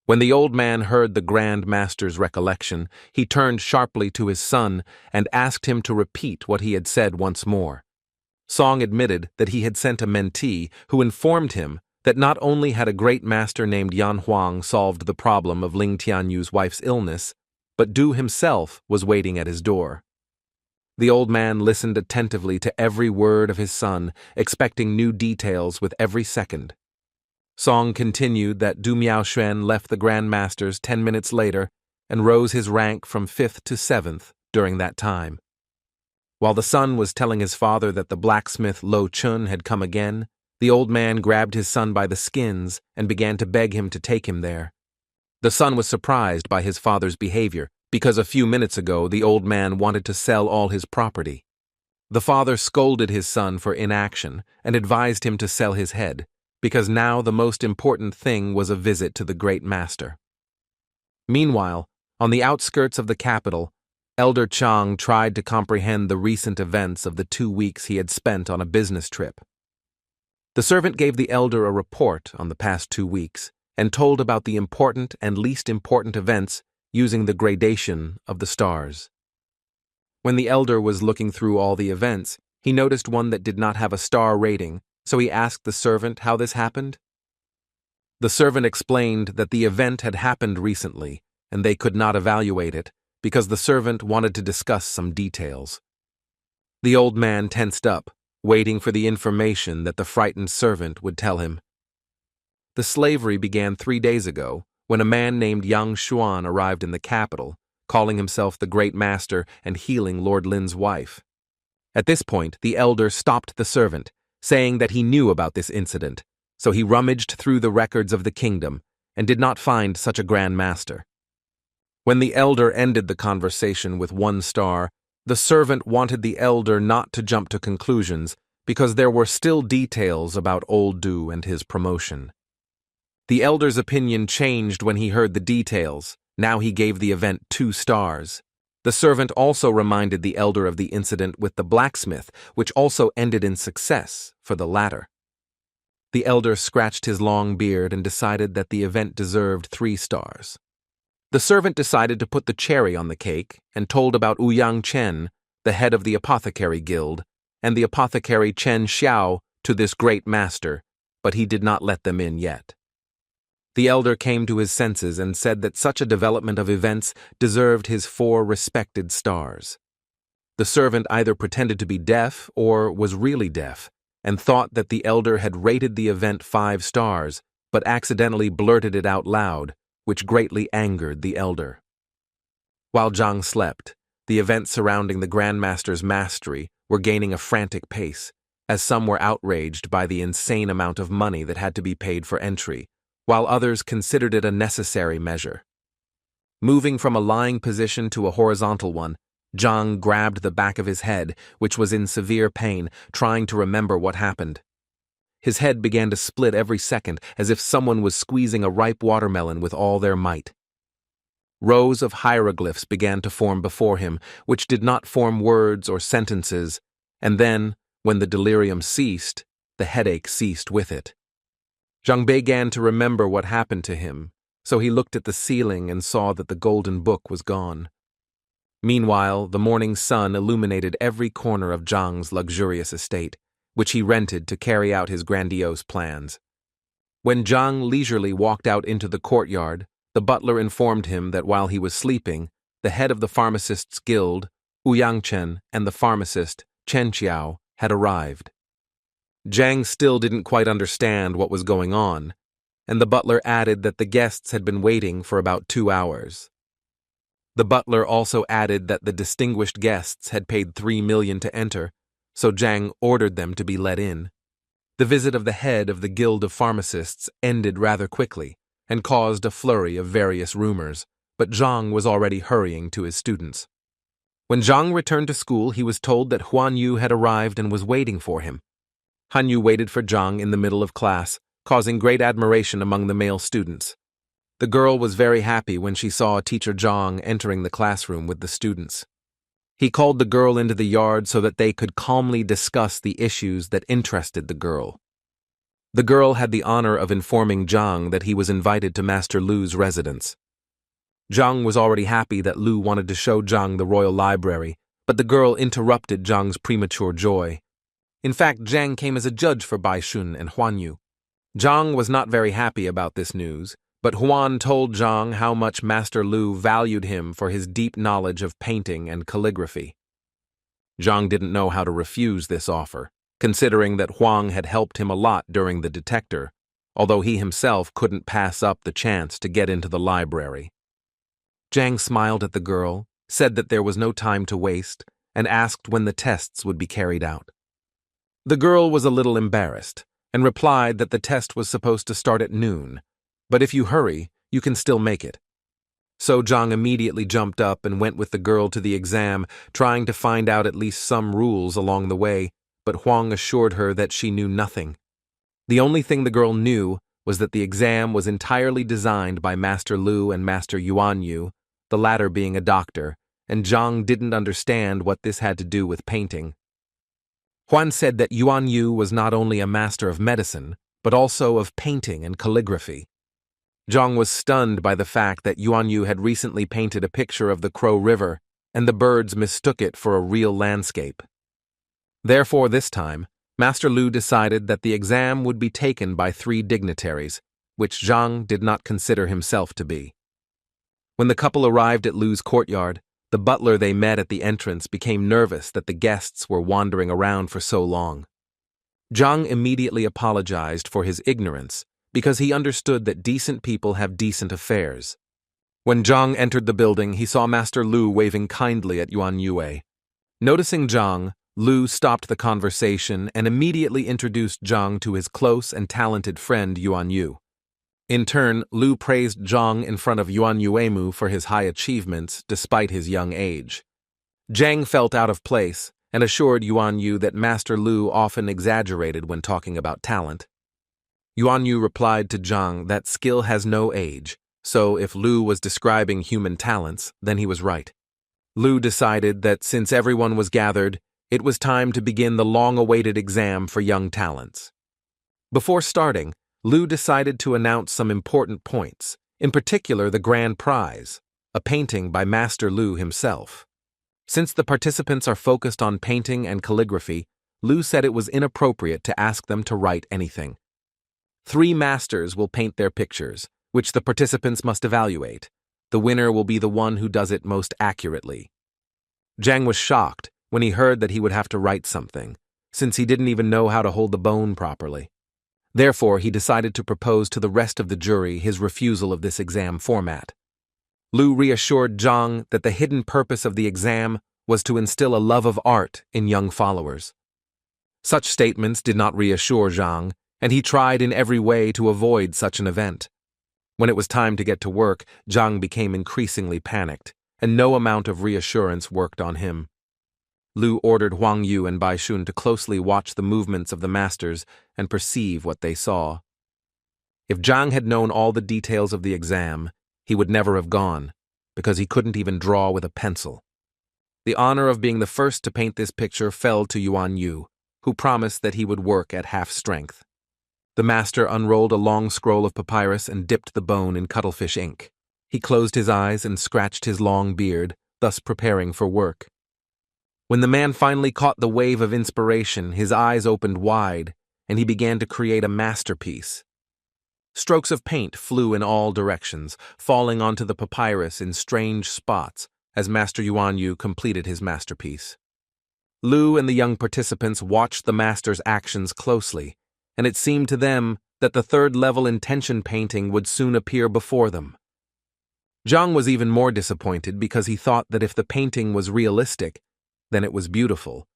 When the old man heard the grandmaster's recollection, he turned sharply to his son and asked him to repeat what he had said once more. Song admitted that he had sent a mentee who informed him that not only had a great master named Yan Huang solved the problem of Ling Tianyu's wife's illness, but Du himself was waiting at his door. The old man listened attentively to every word of his son, expecting new details with every second. Song continued that Du Miaoxuan left the grandmasters 10 minutes later and rose his rank from 5th to 7th during that time. While the son was telling his father that the blacksmith Lo Chun had come again, the old man grabbed his son by the skins and began to beg him to take him there. The son was surprised by his father's behavior, because a few minutes ago the old man wanted to sell all his property. The father scolded his son for inaction and advised him to sell his head, because now the most important thing was a visit to the great master. Meanwhile, on the outskirts of the capital, Elder Chang tried to comprehend the recent events of the 2 weeks he had spent on a business trip. The servant gave the elder a report on the past 2 weeks and told about the important and least important events using the gradation of the stars. When the elder was looking through all the events, he noticed one that did not have a star rating, so he asked the servant how this happened. The servant explained that the event had happened recently, and they could not evaluate it, because the servant wanted to discuss some details. The old man tensed up, waiting for the information that the frightened servant would tell him. The slavery began 3 days ago, when a man named Yang Xuan arrived in the capital, calling himself the Great Master and healing Lord Lin's wife. At this point, the elder stopped the servant, saying that he knew about this incident, so he rummaged through the records of the kingdom and did not find such a Grand Master. When the elder ended the conversation with 1 star, the servant wanted the elder not to jump to conclusions because there were still details about old Du and his promotion. The elder's opinion changed when he heard the details. Now he gave the event 2 stars. The servant also reminded the elder of the incident with the blacksmith, which also ended in success for the latter. The elder scratched his long beard and decided that the event deserved 3 stars. The servant decided to put the cherry on the cake and told about Ouyang Chen, the head of the apothecary guild, and the apothecary Chen Xiao to this great master, but he did not let them in yet. The elder came to his senses and said that such a development of events deserved his 4 respected stars. The servant either pretended to be deaf or was really deaf, and thought that the elder had rated the event 5 stars, but accidentally blurted it out loud, which greatly angered the elder. While Zhang slept, the events surrounding the grandmaster's mastery were gaining a frantic pace, as some were outraged by the insane amount of money that had to be paid for entry, while others considered it a necessary measure. Moving from a lying position to a horizontal one, Zhang grabbed the back of his head, which was in severe pain, trying to remember what happened. His head began to split every second, as if someone was squeezing a ripe watermelon with all their might. Rows of hieroglyphs began to form before him, which did not form words or sentences, and then, when the delirium ceased, the headache ceased with it. Zhang began to remember what happened to him, so he looked at the ceiling and saw that the golden book was gone. Meanwhile, the morning sun illuminated every corner of Zhang's luxurious estate, which he rented to carry out his grandiose plans. When Zhang leisurely walked out into the courtyard, the butler informed him that while he was sleeping, the head of the pharmacists' guild, Wu Yangchen, and the pharmacist, Chen Qiao, had arrived. Zhang still didn't quite understand what was going on, and the butler added that the guests had been waiting for about 2 hours. The butler also added that the distinguished guests had paid 3 million to enter, so Zhang ordered them to be let in. The visit of the head of the Guild of Pharmacists ended rather quickly and caused a flurry of various rumors, but Zhang was already hurrying to his students. When Zhang returned to school, he was told that Huan Yu had arrived and was waiting for him. Han Yu waited for Zhang in the middle of class, causing great admiration among the male students. The girl was very happy when she saw teacher Zhang entering the classroom with the students. He called the girl into the yard so that they could calmly discuss the issues that interested the girl. The girl had the honor of informing Zhang that he was invited to Master Lu's residence. Zhang was already happy that Lu wanted to show Zhang the royal library, but the girl interrupted Zhang's premature joy. In fact, Zhang came as a judge for Bai Shun and Huan Yu. Zhang was not very happy about this news, but Huan told Zhang how much Master Lu valued him for his deep knowledge of painting and calligraphy. Zhang didn't know how to refuse this offer, considering that Huang had helped him a lot during the detector, although he himself couldn't pass up the chance to get into the library. Zhang smiled at the girl, said that there was no time to waste, and asked when the tests would be carried out. The girl was a little embarrassed, and replied that the test was supposed to start at noon, but if you hurry, you can still make it. So Zhang immediately jumped up and went with the girl to the exam, trying to find out at least some rules along the way, but Huang assured her that she knew nothing. The only thing the girl knew was that the exam was entirely designed by Master Lu and Master Yuan Yu, the latter being a doctor, and Zhang didn't understand what this had to do with painting. Huan said that Yuan Yu was not only a master of medicine, but also of painting and calligraphy. Zhang was stunned by the fact that Yuan Yu had recently painted a picture of the Crow River, and the birds mistook it for a real landscape. Therefore, this time, Master Lu decided that the exam would be taken by 3 dignitaries, which Zhang did not consider himself to be. When the couple arrived at Lu's courtyard, the butler they met at the entrance became nervous that the guests were wandering around for so long. Zhang immediately apologized for his ignorance, because he understood that decent people have decent affairs. When Zhang entered the building, he saw Master Lu waving kindly at Yuan Yue. Noticing Zhang, Lu stopped the conversation and immediately introduced Zhang to his close and talented friend Yuan Yu. In turn, Lu praised Zhang in front of Yuan Yuemu for his high achievements despite his young age. Zhang felt out of place and assured Yuan Yu that Master Lu often exaggerated when talking about talent. Yuan Yu replied to Zhang that skill has no age, so if Lu was describing human talents, then he was right. Lu decided that since everyone was gathered, it was time to begin the long-awaited exam for young talents. Before starting, Lu decided to announce some important points, in particular the grand prize, a painting by Master Lu himself. Since the participants are focused on painting and calligraphy, Lu said it was inappropriate to ask them to write anything. 3 masters will paint their pictures, which the participants must evaluate. The winner will be the one who does it most accurately. Zhang was shocked when he heard that he would have to write something, since he didn't even know how to hold the bone properly. Therefore, he decided to propose to the rest of the jury his refusal of this exam format. Lu reassured Zhang that the hidden purpose of the exam was to instill a love of art in young followers. Such statements did not reassure Zhang, and he tried in every way to avoid such an event. When it was time to get to work, Zhang became increasingly panicked, and no amount of reassurance worked on him. Lu ordered Huang Yu and Bai Shun to closely watch the movements of the masters and perceive what they saw. If Zhang had known all the details of the exam, he would never have gone, because he couldn't even draw with a pencil. The honor of being the first to paint this picture fell to Yuan Yu, who promised that he would work at half strength. The master unrolled a long scroll of papyrus and dipped the bone in cuttlefish ink. He closed his eyes and scratched his long beard, thus preparing for work. When the man finally caught the wave of inspiration, his eyes opened wide, and he began to create a masterpiece. Strokes of paint flew in all directions, falling onto the papyrus in strange spots as Master Yuan Yu completed his masterpiece. Lu and the young participants watched the master's actions closely, and it seemed to them that the third-level intention painting would soon appear before them. Zhang was even more disappointed because he thought that if the painting was realistic, then it was beautiful,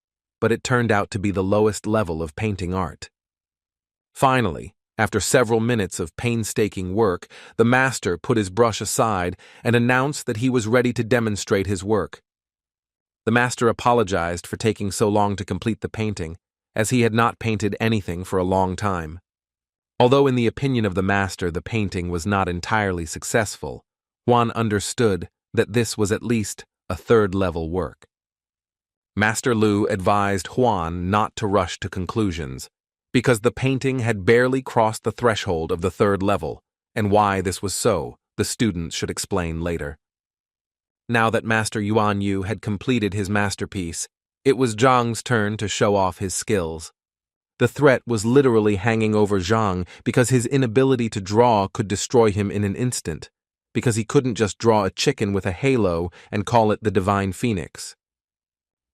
but it turned out to be the lowest level of painting art. Finally, after several minutes of painstaking work, the master put his brush aside and announced that he was ready to demonstrate his work. The master apologized for taking so long to complete the painting, as he had not painted anything for a long time. Although in the opinion of the master the painting was not entirely successful, Juan understood that this was at least a third-level work. Master Lu advised Juan not to rush to conclusions, because the painting had barely crossed the threshold of the third level, and why this was so, the students should explain later. Now that Master Yuan Yu had completed his masterpiece, it was Zhang's turn to show off his skills. The threat was literally hanging over Zhang because his inability to draw could destroy him in an instant, because he couldn't just draw a chicken with a halo and call it the Divine Phoenix.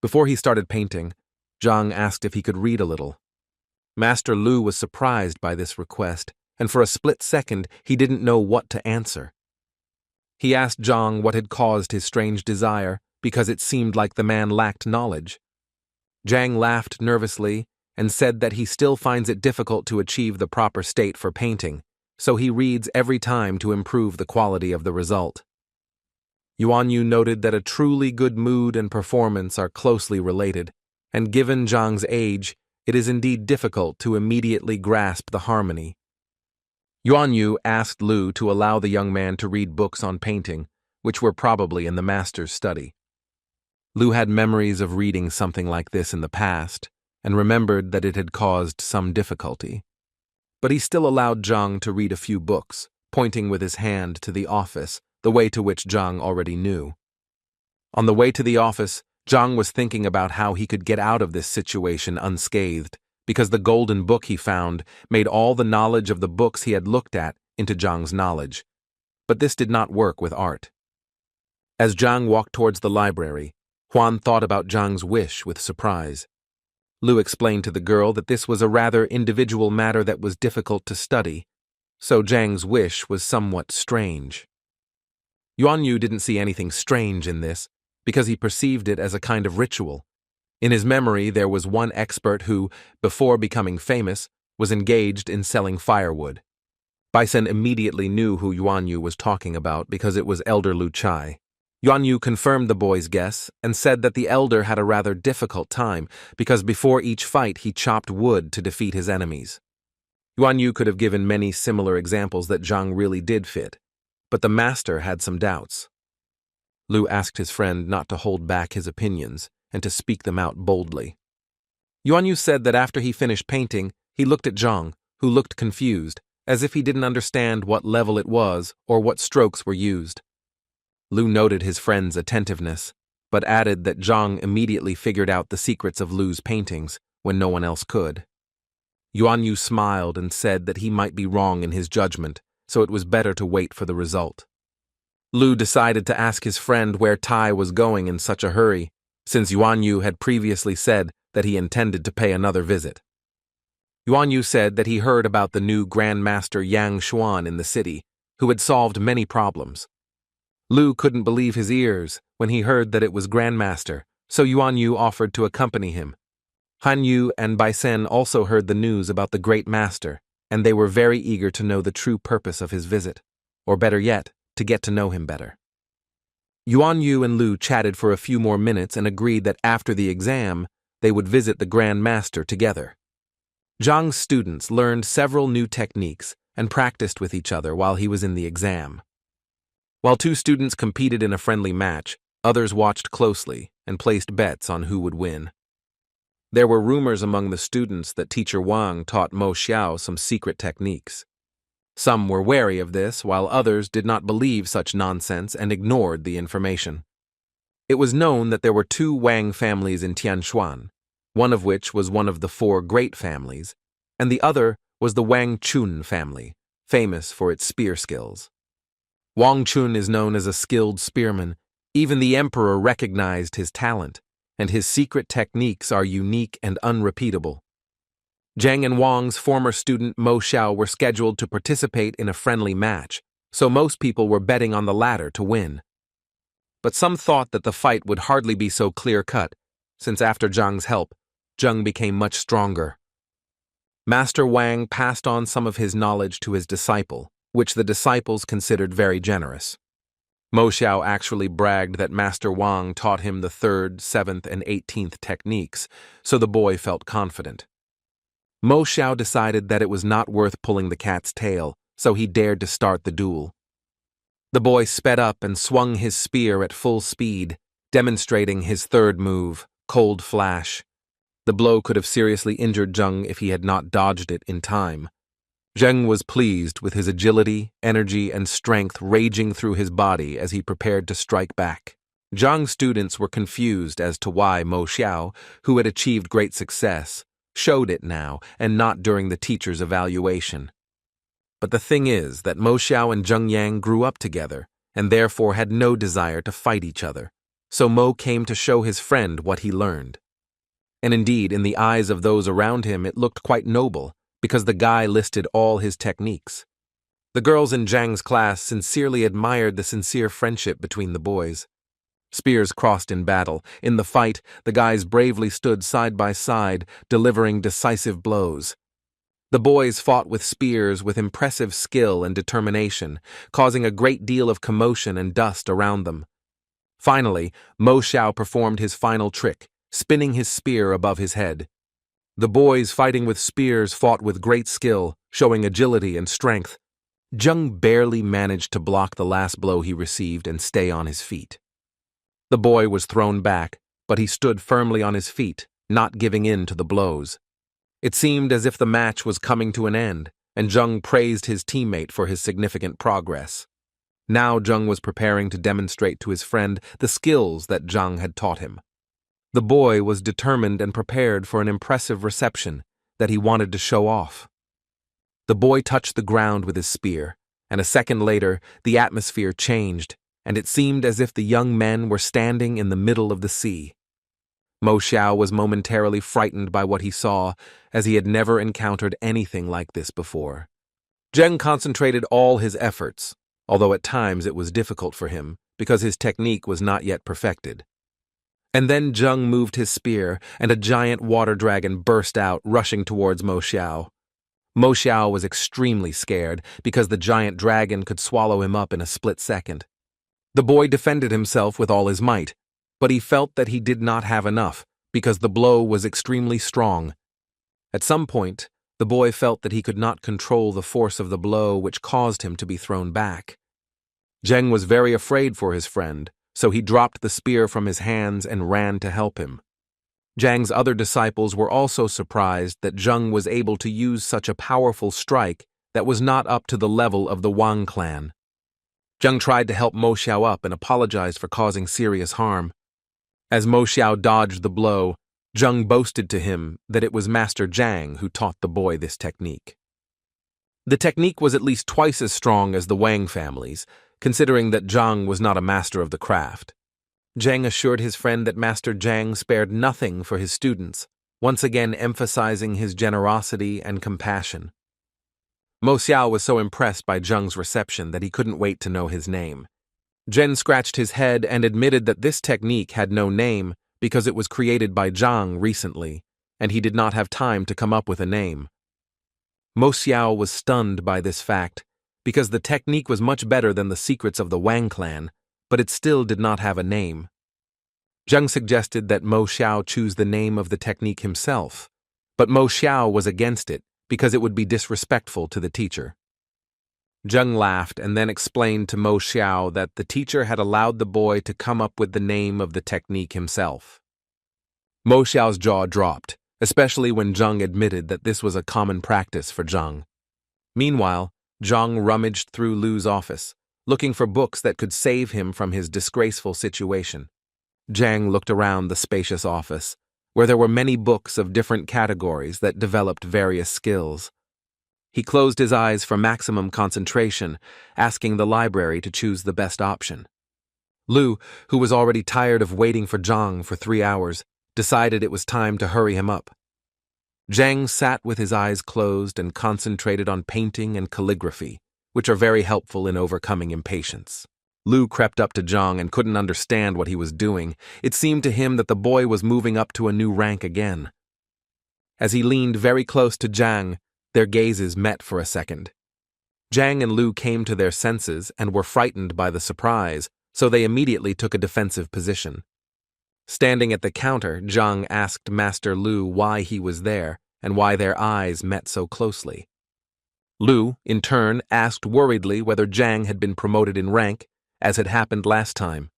Before he started painting, Zhang asked if he could read a little. Master Lu was surprised by this request, and for a split second he didn't know what to answer. He asked Zhang what had caused his strange desire, because it seemed like the man lacked knowledge. Zhang laughed nervously and said that he still finds it difficult to achieve the proper state for painting, so he reads every time to improve the quality of the result. Yuan Yu noted that a truly good mood and performance are closely related, and given Zhang's age, it is indeed difficult to immediately grasp the harmony. Yuan Yu asked Lu to allow the young man to read books on painting, which were probably in the master's study. Lu had memories of reading something like this in the past, and remembered that it had caused some difficulty. But he still allowed Zhang to read a few books, pointing with his hand to the office, the way to which Zhang already knew. On the way to the office, Zhang was thinking about how he could get out of this situation unscathed, because the golden book he found made all the knowledge of the books he had looked at into Zhang's knowledge. But this did not work with art. As Zhang walked towards the library, Juan thought about Zhang's wish with surprise. Lu explained to the girl that this was a rather individual matter that was difficult to study, so Zhang's wish was somewhat strange. Yuan Yu didn't see anything strange in this, because he perceived it as a kind of ritual. In his memory, there was one expert who, before becoming famous, was engaged in selling firewood. Bison immediately knew who Yuan Yu was talking about because it was Elder Lu Chai. Yuan Yu confirmed the boy's guess and said that the elder had a rather difficult time because before each fight he chopped wood to defeat his enemies. Yuan Yu could have given many similar examples that Zhang really did fit, but the master had some doubts. Lu asked his friend not to hold back his opinions and to speak them out boldly. Yuan Yu said that after he finished painting, he looked at Zhang, who looked confused, as if he didn't understand what level it was or what strokes were used. Lu noted his friend's attentiveness, but added that Zhang immediately figured out the secrets of Lu's paintings when no one else could. Yuan Yu smiled and said that he might be wrong in his judgment, so it was better to wait for the result. Lu decided to ask his friend where Tai was going in such a hurry, since Yuan Yu had previously said that he intended to pay another visit. Yuan Yu said that he heard about the new grandmaster Yang Xuan in the city, who had solved many problems. Lu couldn't believe his ears when he heard that it was Grandmaster, so Yuan Yu offered to accompany him. Han Yu and Bai Sen also heard the news about the great master, and they were very eager to know the true purpose of his visit, or better yet, to get to know him better. Yuan Yu and Lu chatted for a few more minutes and agreed that after the exam, they would visit the Grand Master together. Zhang's students learned several new techniques and practiced with each other while he was in the exam. While two students competed in a friendly match, others watched closely and placed bets on who would win. There were rumors among the students that teacher Wang taught Mo Xiao some secret techniques. Some were wary of this, while others did not believe such nonsense and ignored the information. It was known that there were two Wang families in Tianshuan, one of which was one of the four great families, and the other was the Wang Chun family, famous for its spear skills. Wang Chun is known as a skilled spearman. Even the emperor recognized his talent, and his secret techniques are unique and unrepeatable. Zhang and Wang's former student Mo Xiao were scheduled to participate in a friendly match, so most people were betting on the latter to win. But some thought that the fight would hardly be so clear-cut, since after Zhang's help, Zhang became much stronger. Master Wang passed on some of his knowledge to his disciple, which the disciples considered very generous. Mo Xiao actually bragged that Master Wang taught him the 3rd, 7th, and 18th techniques, so the boy felt confident. Mo Xiao decided that it was not worth pulling the cat's tail, so he dared to start the duel. The boy sped up and swung his spear at full speed, demonstrating his 3rd move, Cold Flash. The blow could have seriously injured Zhang if he had not dodged it in time. Zhang was pleased with his agility, energy, and strength raging through his body as he prepared to strike back. Zhang's students were confused as to why Mo Xiao, who had achieved great success, showed it now and not during the teacher's evaluation. But the thing is that Mo Xiao and Zheng Yang grew up together and therefore had no desire to fight each other, so Mo came to show his friend what he learned. And indeed, in the eyes of those around him, it looked quite noble, because the guy listed all his techniques. The girls in Zhang's class sincerely admired the sincere friendship between the boys. Spears crossed in battle. In the fight, the guys bravely stood side by side, delivering decisive blows. The boys fought with spears with impressive skill and determination, causing a great deal of commotion and dust around them. Finally, Mo Xiao performed his final trick, spinning his spear above his head. The boys fighting with spears fought with great skill, showing agility and strength. Zheng barely managed to block the last blow he received and stay on his feet. The boy was thrown back, but he stood firmly on his feet, not giving in to the blows. It seemed as if the match was coming to an end, and Zheng praised his teammate for his significant progress. Now Zheng was preparing to demonstrate to his friend the skills that Zheng had taught him. The boy was determined and prepared for an impressive reception that he wanted to show off. The boy touched the ground with his spear, and a second later, the atmosphere changed, and it seemed as if the young men were standing in the middle of the sea. Mo Xiao was momentarily frightened by what he saw, as he had never encountered anything like this before. Zheng concentrated all his efforts, although at times it was difficult for him, because his technique was not yet perfected. And then Zheng moved his spear, and a giant water dragon burst out, rushing towards Mo Xiao. Mo Xiao was extremely scared, because the giant dragon could swallow him up in a split second. The boy defended himself with all his might, but he felt that he did not have enough, because the blow was extremely strong. At some point, the boy felt that he could not control the force of the blow, which caused him to be thrown back. Zheng was very afraid for his friend, so he dropped the spear from his hands and ran to help him. Zhang's other disciples were also surprised that Zheng was able to use such a powerful strike that was not up to the level of the Wang clan. Zheng tried to help Mo Xiao up and apologized for causing serious harm. As Mo Xiao dodged the blow, Zheng boasted to him that it was Master Zhang who taught the boy this technique. The technique was at least twice as strong as the Wang family's, considering that Zhang was not a master of the craft. Zheng assured his friend that Master Zhang spared nothing for his students, once again emphasizing his generosity and compassion. Mo Xiao was so impressed by Zheng's reception that he couldn't wait to know his name. Jen scratched his head and admitted that this technique had no name because it was created by Zhang recently, and he did not have time to come up with a name. Mo Xiao was stunned by this fact, because the technique was much better than the secrets of the Wang clan, but it still did not have a name. Zhang suggested that Mo Xiao choose the name of the technique himself, but Mo Xiao was against it because it would be disrespectful to the teacher. Zhang laughed and then explained to Mo Xiao that the teacher had allowed the boy to come up with the name of the technique himself. Mo Xiao's jaw dropped, especially when Zhang admitted that this was a common practice for Zhang. Meanwhile, Zhang rummaged through Lu's office, looking for books that could save him from his disgraceful situation. Zhang looked around the spacious office, where there were many books of different categories that developed various skills. He closed his eyes for maximum concentration, asking the library to choose the best option. Lu, who was already tired of waiting for Zhang for 3 hours, decided it was time to hurry him up. Zhang sat with his eyes closed and concentrated on painting and calligraphy, which are very helpful in overcoming impatience. Lu crept up to Zhang and couldn't understand what he was doing. It seemed to him that the boy was moving up to a new rank again. As he leaned very close to Zhang, their gazes met for a second. Zhang and Lu came to their senses and were frightened by the surprise, so they immediately took a defensive position. Standing at the counter, Zhang asked Master Lu why he was there and why their eyes met so closely. Lu, in turn, asked worriedly whether Zhang had been promoted in rank, as had happened last time.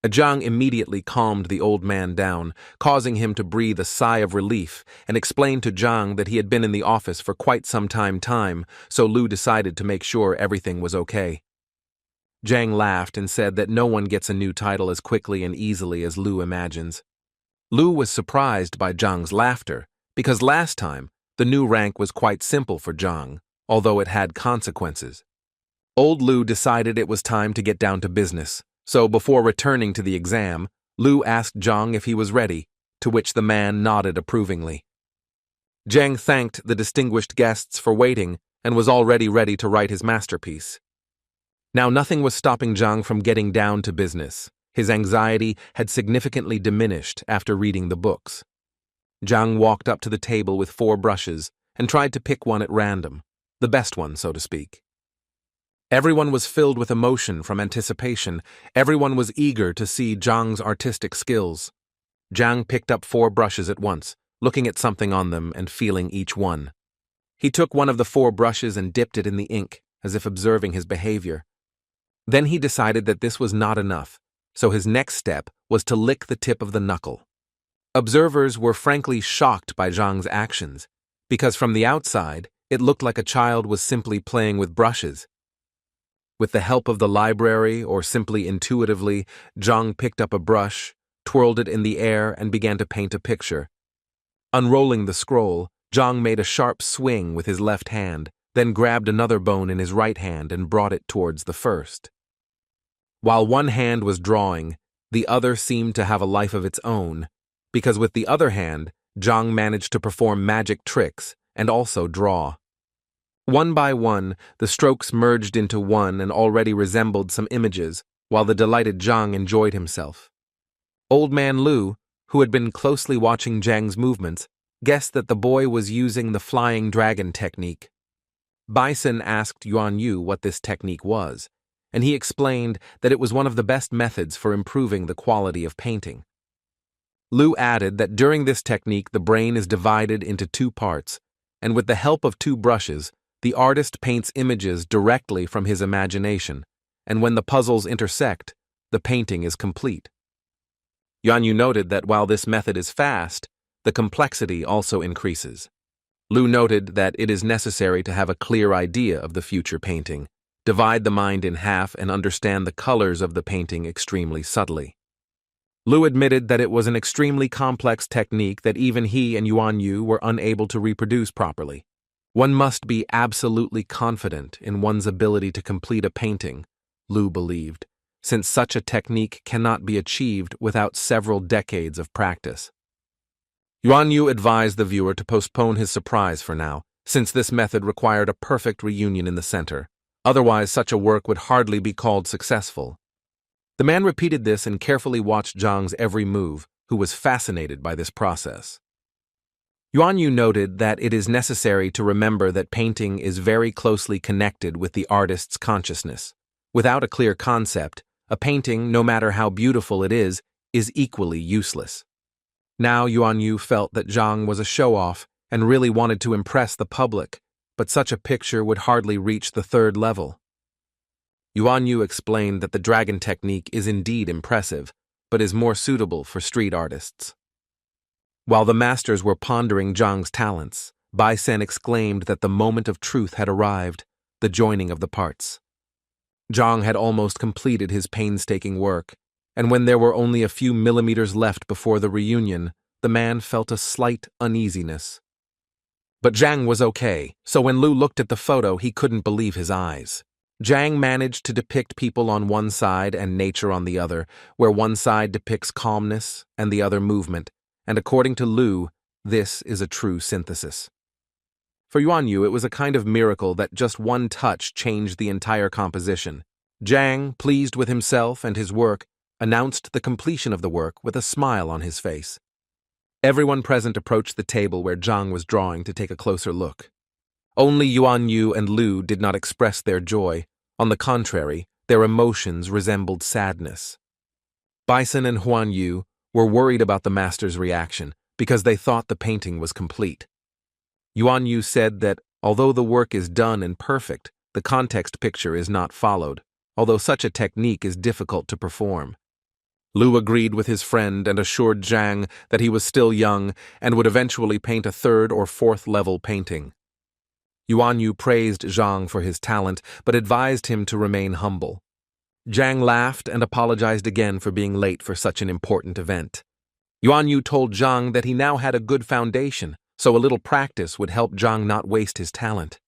Zhang immediately calmed the old man down, causing him to breathe a sigh of relief, and explained to Zhang that he had been in the office for quite some time, so Lu decided to make sure everything was okay. Zhang laughed and said that no one gets a new title as quickly and easily as Lu imagines. Lu was surprised by Zhang's laughter, because last time, the new rank was quite simple for Zhang, although it had consequences. Old Lu decided it was time to get down to business, so before returning to the exam, Lu asked Zhang if he was ready, to which the man nodded approvingly. Zhang thanked the distinguished guests for waiting and was already ready to write his masterpiece. Now nothing was stopping Zhang from getting down to business. His anxiety had significantly diminished after reading the books. Zhang walked up to the table with 4 brushes and tried to pick one at random, the best one, so to speak. Everyone was filled with emotion from anticipation. Everyone was eager to see Zhang's artistic skills. Zhang picked up 4 brushes at once, looking at something on them and feeling each one. He took one of the 4 brushes and dipped it in the ink, as if observing his behavior. Then he decided that this was not enough, so his next step was to lick the tip of the knuckle. Observers were frankly shocked by Zhang's actions, because from the outside, it looked like a child was simply playing with brushes. With the help of the library, or simply intuitively, Zhang picked up a brush, twirled it in the air, and began to paint a picture. Unrolling the scroll, Zhang made a sharp swing with his left hand, then grabbed another bone in his right hand and brought it towards the first. While one hand was drawing, the other seemed to have a life of its own, because with the other hand, Zhang managed to perform magic tricks and also draw. One by one, the strokes merged into one and already resembled some images, while the delighted Zhang enjoyed himself. Old man Lu, who had been closely watching Zhang's movements, guessed that the boy was using the flying dragon technique. Bison asked Yuan Yu what this technique was, and he explained that it was one of the best methods for improving the quality of painting. Lu added that during this technique the brain is divided into 2 parts, and with the help of 2 brushes, the artist paints images directly from his imagination, and when the puzzles intersect, the painting is complete. Yuan Yu noted that while this method is fast, the complexity also increases. Lu noted that it is necessary to have a clear idea of the future painting, divide the mind in half, and understand the colors of the painting extremely subtly. Lu admitted that it was an extremely complex technique that even he and Yuan Yu were unable to reproduce properly. One must be absolutely confident in one's ability to complete a painting, Lu believed, since such a technique cannot be achieved without several decades of practice. Yuan Yu advised the viewer to postpone his surprise for now, since this method required a perfect reunion in the center. Otherwise, such a work would hardly be called successful. The man repeated this and carefully watched Zhang's every move, who was fascinated by this process. Yuan Yu noted that it is necessary to remember that painting is very closely connected with the artist's consciousness. Without a clear concept, a painting, no matter how beautiful it is equally useless. Now Yuan Yu felt that Zhang was a show-off and really wanted to impress the public, but such a picture would hardly reach the third level. Yuan Yu explained that the dragon technique is indeed impressive, but is more suitable for street artists. While the masters were pondering Zhang's talents, Bai Sen exclaimed that the moment of truth had arrived, the joining of the parts. Zhang had almost completed his painstaking work, and when there were only a few millimeters left before the reunion, the man felt a slight uneasiness. But Zhang was okay, so when Lu looked at the photo, he couldn't believe his eyes. Zhang managed to depict people on one side and nature on the other, where one side depicts calmness and the other movement, and according to Lu, this is a true synthesis. For Yuan Yu, it was a kind of miracle that just one touch changed the entire composition. Zhang, pleased with himself and his work, announced the completion of the work with a smile on his face. Everyone present approached the table where Zhang was drawing to take a closer look. Only Yuan Yu and Lu did not express their joy. On the contrary, their emotions resembled sadness. Bison and Huan Yu were worried about the master's reaction because they thought the painting was complete. Yuan Yu said that, although the work is done and perfect, the context picture is not followed, although such a technique is difficult to perform. Lu agreed with his friend and assured Zhang that he was still young and would eventually paint a third or fourth level painting. Yuan Yu praised Zhang for his talent, but advised him to remain humble. Zhang laughed and apologized again for being late for such an important event. Yuan Yu told Zhang that he now had a good foundation, so a little practice would help Zhang not waste his talent.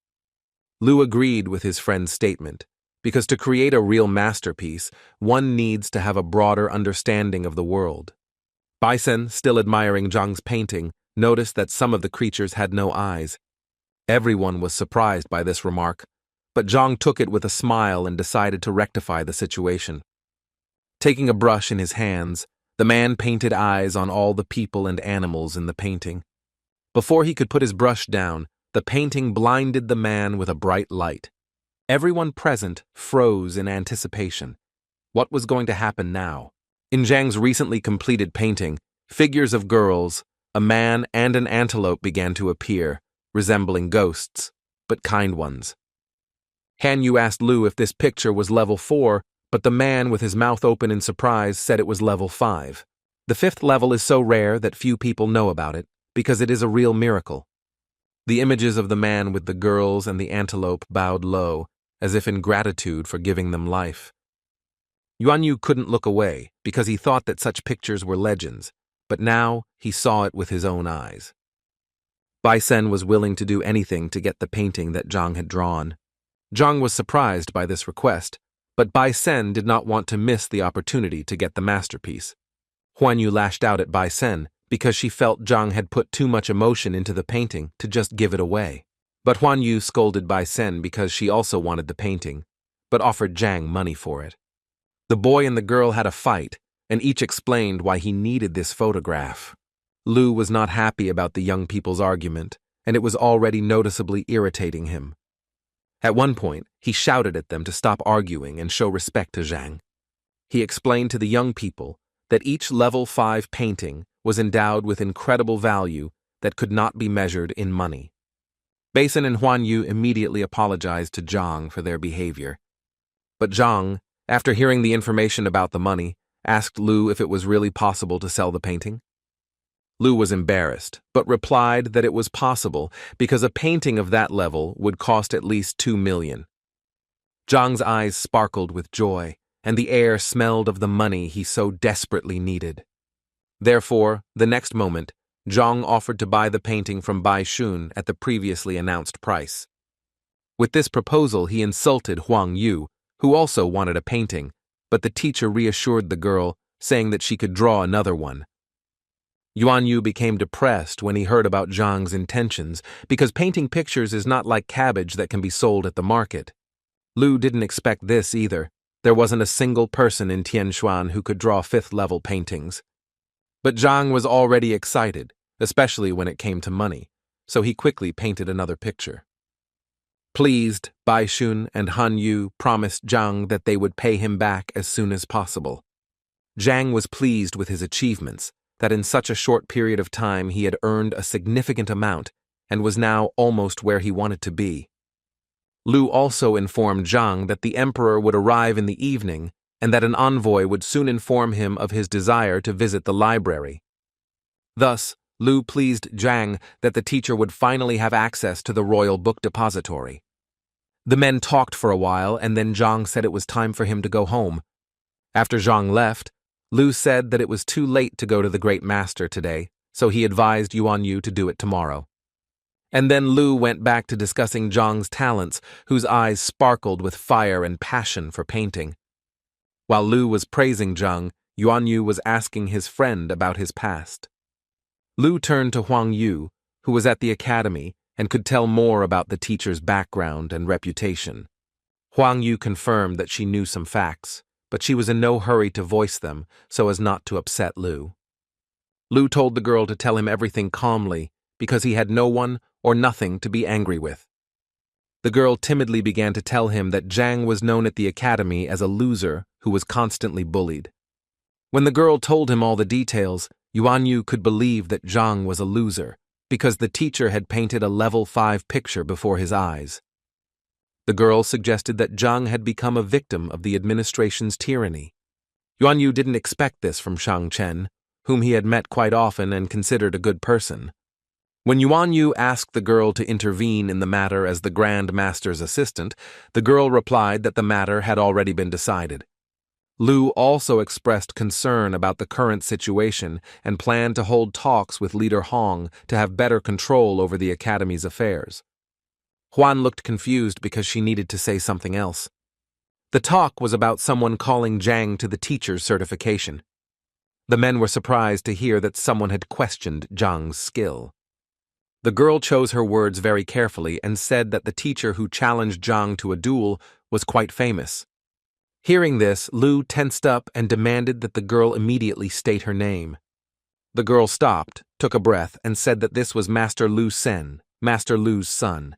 Lu agreed with his friend's statement, because to create a real masterpiece, one needs to have a broader understanding of the world. Bison, still admiring Zhang's painting, noticed that some of the creatures had no eyes. Everyone was surprised by this remark, but Zhang took it with a smile and decided to rectify the situation. Taking a brush in his hands, the man painted eyes on all the people and animals in the painting. Before he could put his brush down, the painting blinded the man with a bright light. Everyone present froze in anticipation. What was going to happen now? In Zhang's recently completed painting, figures of girls, a man and an antelope began to appear, resembling ghosts, but kind ones. Han Yu asked Lu if this picture was level 4, but the man with his mouth open in surprise said it was level 5. The 5th level is so rare that few people know about it, because it is a real miracle. The images of the man with the girls and the antelope bowed low, as if in gratitude for giving them life. Yuan Yu couldn't look away, because he thought that such pictures were legends, but now he saw it with his own eyes. Bai Sen was willing to do anything to get the painting that Zhang had drawn. Zhang was surprised by this request, but Bai Sen did not want to miss the opportunity to get the masterpiece. Huan Yu lashed out at Bai Sen because she felt Zhang had put too much emotion into the painting to just give it away. But Huan Yu scolded Bai Sen because she also wanted the painting, but offered Zhang money for it. The boy and the girl had a fight, and each explained why he needed this photograph. Lu was not happy about the young people's argument, and it was already noticeably irritating him. At one point, he shouted at them to stop arguing and show respect to Zhang. He explained to the young people that each level 5 painting was endowed with incredible value that could not be measured in money. Basin and Huan Yu immediately apologized to Zhang for their behavior. But Zhang, after hearing the information about the money, asked Lu if it was really possible to sell the painting. Lu was embarrassed, but replied that it was possible because a painting of that level would cost at least 2 million. Zhang's eyes sparkled with joy, and the air smelled of the money he so desperately needed. Therefore, the next moment, Zhang offered to buy the painting from Bai Shun at the previously announced price. With this proposal, he insulted Huang Yu, who also wanted a painting, but the teacher reassured the girl, saying that she could draw another one. Yuan Yu became depressed when he heard about Zhang's intentions, because painting pictures is not like cabbage that can be sold at the market. Lu didn't expect this either. There wasn't a single person in Tianshuan who could draw fifth-level paintings. But Zhang was already excited, especially when it came to money, so he quickly painted another picture. Pleased, Baishun and Han Yu promised Zhang that they would pay him back as soon as possible. Zhang was pleased with his achievements, that in such a short period of time he had earned a significant amount and was now almost where he wanted to be. Lu also informed Zhang that the emperor would arrive in the evening and that an envoy would soon inform him of his desire to visit the library. Thus, Lu pleased Zhang that the teacher would finally have access to the royal book depository. The men talked for a while and then Zhang said it was time for him to go home. After Zhang left, Lu said that it was too late to go to the great master today, so he advised Yuan Yu to do it tomorrow. And then Lu went back to discussing Zhang's talents, whose eyes sparkled with fire and passion for painting. While Lu was praising Zhang, Yuan Yu was asking his friend about his past. Lu turned to Huang Yu, who was at the academy and could tell more about the teacher's background and reputation. Huang Yu confirmed that she knew some facts, but she was in no hurry to voice them so as not to upset Lu. Lu told the girl to tell him everything calmly because he had no one or nothing to be angry with. The girl timidly began to tell him that Zhang was known at the academy as a loser who was constantly bullied. When the girl told him all the details, Yuan Yu could believe that Zhang was a loser because the teacher had painted a level 5 picture before his eyes. The girl suggested that Zhang had become a victim of the administration's tyranny. Yuan Yu didn't expect this from Shang Chen, whom he had met quite often and considered a good person. When Yuan Yu asked the girl to intervene in the matter as the grandmaster's assistant, the girl replied that the matter had already been decided. Lu also expressed concern about the current situation and planned to hold talks with Leader Hong to have better control over the academy's affairs. Huan looked confused because she needed to say something else. The talk was about someone calling Zhang to the teacher's certification. The men were surprised to hear that someone had questioned Zhang's skill. The girl chose her words very carefully and said that the teacher who challenged Zhang to a duel was quite famous. Hearing this, Lu tensed up and demanded that the girl immediately state her name. The girl stopped, took a breath, and said that this was Master Lu Sen, Master Lu's son.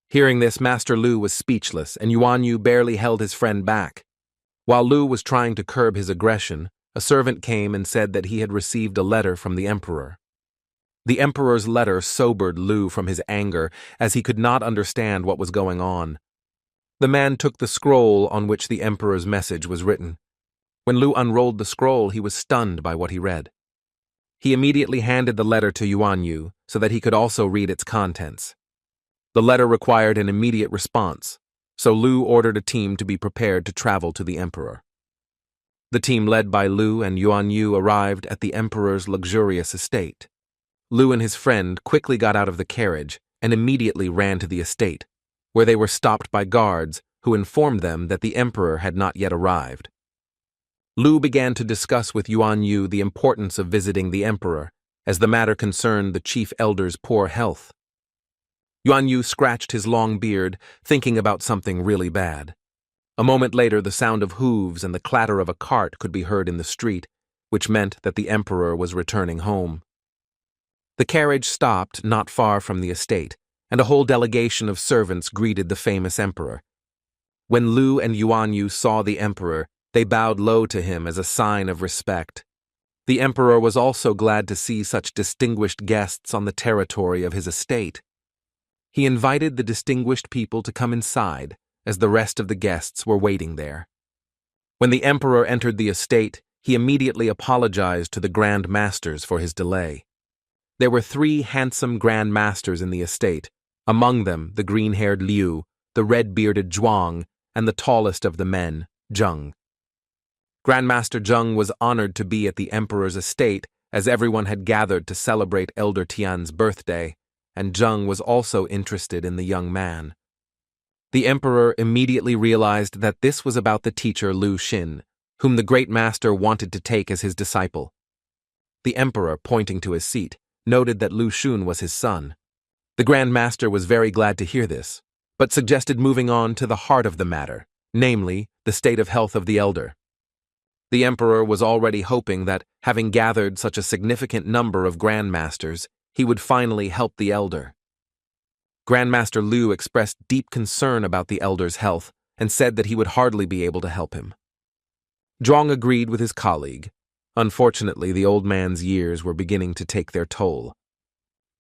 Hearing this, Master Lu was speechless, and Yuan Yu barely held his friend back. While Lu was trying to curb his aggression, a servant came and said that he had received a letter from the emperor. The emperor's letter sobered Lu from his anger, as he could not understand what was going on. The man took the scroll on which the emperor's message was written. When Lu unrolled the scroll, he was stunned by what he read. He immediately handed the letter to Yuan Yu so that he could also read its contents. The letter required an immediate response, so Lu ordered a team to be prepared to travel to the emperor. The team led by Lu and Yuan Yu arrived at the emperor's luxurious estate. Lu and his friend quickly got out of the carriage and immediately ran to the estate, where they were stopped by guards who informed them that the emperor had not yet arrived. Lu began to discuss with Yuan Yu the importance of visiting the emperor, as the matter concerned the chief elder's poor health. Yuan Yu scratched his long beard, thinking about something really bad. A moment later, the sound of hooves and the clatter of a cart could be heard in the street, which meant that the emperor was returning home. The carriage stopped not far from the estate, and a whole delegation of servants greeted the famous emperor. When Lu and Yuan Yu saw the emperor, they bowed low to him as a sign of respect. The emperor was also glad to see such distinguished guests on the territory of his estate. He invited the distinguished people to come inside, as the rest of the guests were waiting there. When the emperor entered the estate, he immediately apologized to the grandmasters for his delay. There were 3 handsome grandmasters in the estate, among them the green-haired Liu, the red-bearded Zhuang, and the tallest of the men, Zheng. Grandmaster Zheng was honored to be at the emperor's estate, as everyone had gathered to celebrate Elder Tian's birthday, and Zheng was also interested in the young man. The emperor immediately realized that this was about the teacher Lu Xin, whom the great master wanted to take as his disciple. The emperor, pointing to his seat, noted that Lu Xun was his son. The Grand Master was very glad to hear this, but suggested moving on to the heart of the matter, namely, the state of health of the elder. The emperor was already hoping that, having gathered such a significant number of grandmasters, he would finally help the elder. Grandmaster Lu expressed deep concern about the elder's health and said that he would hardly be able to help him. Zhuang agreed with his colleague. Unfortunately, the old man's years were beginning to take their toll.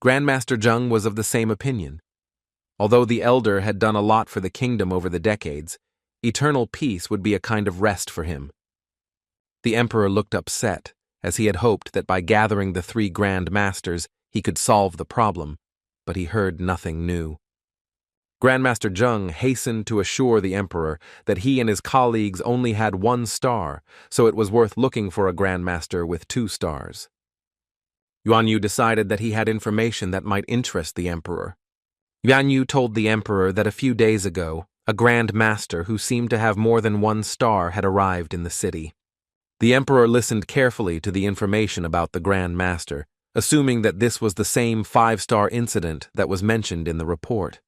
Grandmaster Zheng was of the same opinion. Although the elder had done a lot for the kingdom over the decades, eternal peace would be a kind of rest for him. The emperor looked upset, as he had hoped that by gathering the 3 grand masters he could solve the problem, but he heard nothing new. Grandmaster Zheng hastened to assure the emperor that he and his colleagues only had 1 star, so it was worth looking for a grandmaster with 2 stars. Yuan Yu decided that he had information that might interest the emperor. Yuan Yu told the emperor that a few days ago, a grand master who seemed to have more than 1 star had arrived in the city. The emperor listened carefully to the information about the grand master, assuming that this was the same 5-star incident that was mentioned in the report.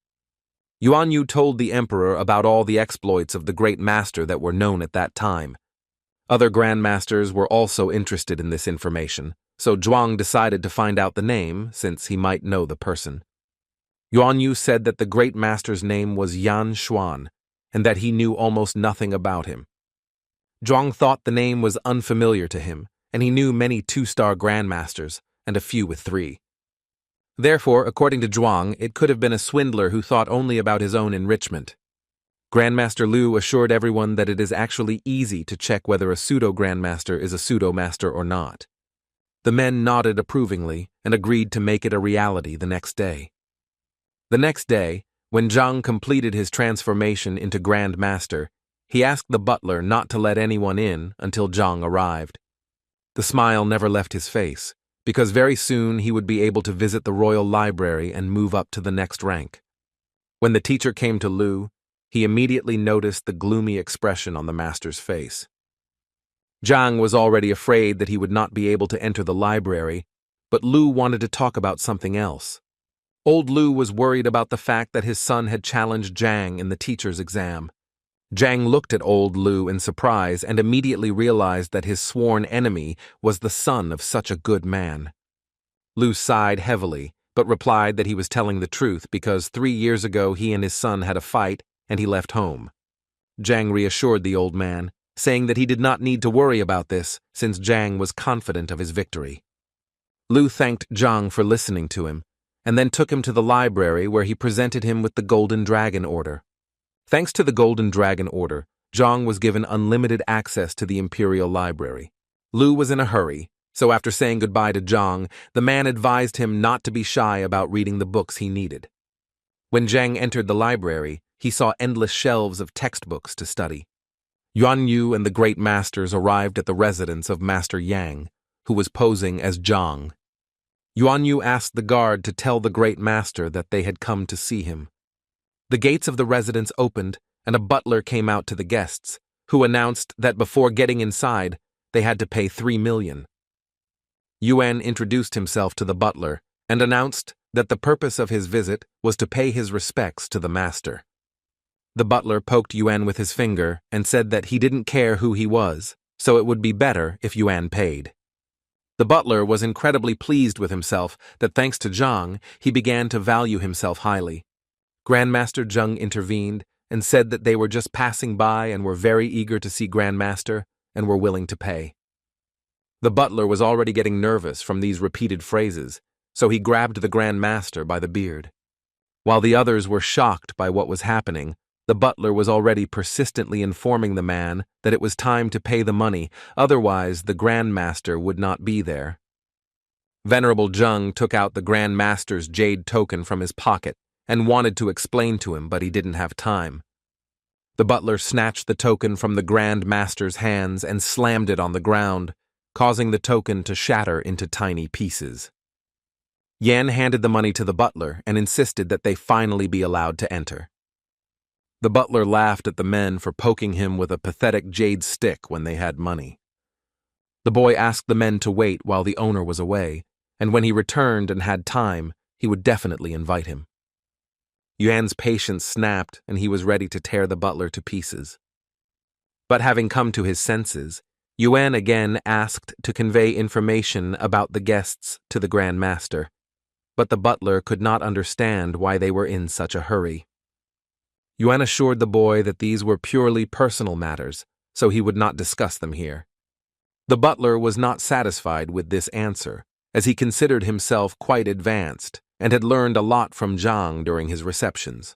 Yuan Yu told the emperor about all the exploits of the great master that were known at that time. Other grandmasters were also interested in this information, so Zhuang decided to find out the name, since he might know the person. Yuan Yu said that the great master's name was Yan Xuan, and that he knew almost nothing about him. Zhuang thought the name was unfamiliar to him, and he knew many 2-star grandmasters, and a few with 3. Therefore, according to Zhuang, it could have been a swindler who thought only about his own enrichment. Grandmaster Lu assured everyone that it is actually easy to check whether a pseudo-grandmaster is a pseudo-master or not. The men nodded approvingly and agreed to make it a reality the next day. The next day, when Zhang completed his transformation into Grand Master, he asked the butler not to let anyone in until Zhang arrived. The smile never left his face, because very soon he would be able to visit the royal library and move up to the next rank. When the teacher came to Lu, he immediately noticed the gloomy expression on the master's face. Zhang was already afraid that he would not be able to enter the library, but Lu wanted to talk about something else. Old Lu was worried about the fact that his son had challenged Zhang in the teacher's exam. Zhang looked at old Lu in surprise and immediately realized that his sworn enemy was the son of such a good man. Lu sighed heavily, but replied that he was telling the truth because 3 years ago he and his son had a fight and he left home. Zhang reassured the old man, saying that he did not need to worry about this since Zhang was confident of his victory. Lu thanked Zhang for listening to him, and then took him to the library where he presented him with the Golden Dragon Order. Thanks to the Golden Dragon Order, Zhang was given unlimited access to the Imperial Library. Lu was in a hurry, so after saying goodbye to Zhang, the man advised him not to be shy about reading the books he needed. When Zhang entered the library, he saw endless shelves of textbooks to study. Yuan Yu and the great masters arrived at the residence of Master Yang, who was posing as Zhang. Yuan Yu asked the guard to tell the great master that they had come to see him. The gates of the residence opened, and a butler came out to the guests, who announced that before getting inside, they had to pay 3 million. Yuan introduced himself to the butler and announced that the purpose of his visit was to pay his respects to the master. The butler poked Yuan with his finger and said that he didn't care who he was, so it would be better if Yuan paid. The butler was incredibly pleased with himself that thanks to Zhang, he began to value himself highly. Grandmaster Zheng intervened and said that they were just passing by and were very eager to see Grandmaster and were willing to pay. The butler was already getting nervous from these repeated phrases, so he grabbed the Grandmaster by the beard. While the others were shocked by what was happening, the butler was already persistently informing the man that it was time to pay the money, otherwise the Grandmaster would not be there. Venerable Zheng took out the Grandmaster's jade token from his pocket and wanted to explain to him, but he didn't have time. The butler snatched the token from the Grandmaster's hands and slammed it on the ground, causing the token to shatter into tiny pieces. Yan handed the money to the butler and insisted that they finally be allowed to enter. The butler laughed at the men for poking him with a pathetic jade stick when they had money. The boy asked the men to wait while the owner was away, and when he returned and had time, he would definitely invite him. Yuan's patience snapped, and he was ready to tear the butler to pieces. But having come to his senses, Yuan again asked to convey information about the guests to the grandmaster, but the butler could not understand why they were in such a hurry. Yuan assured the boy that these were purely personal matters, so he would not discuss them here. The butler was not satisfied with this answer, as he considered himself quite advanced and had learned a lot from Zhang during his receptions.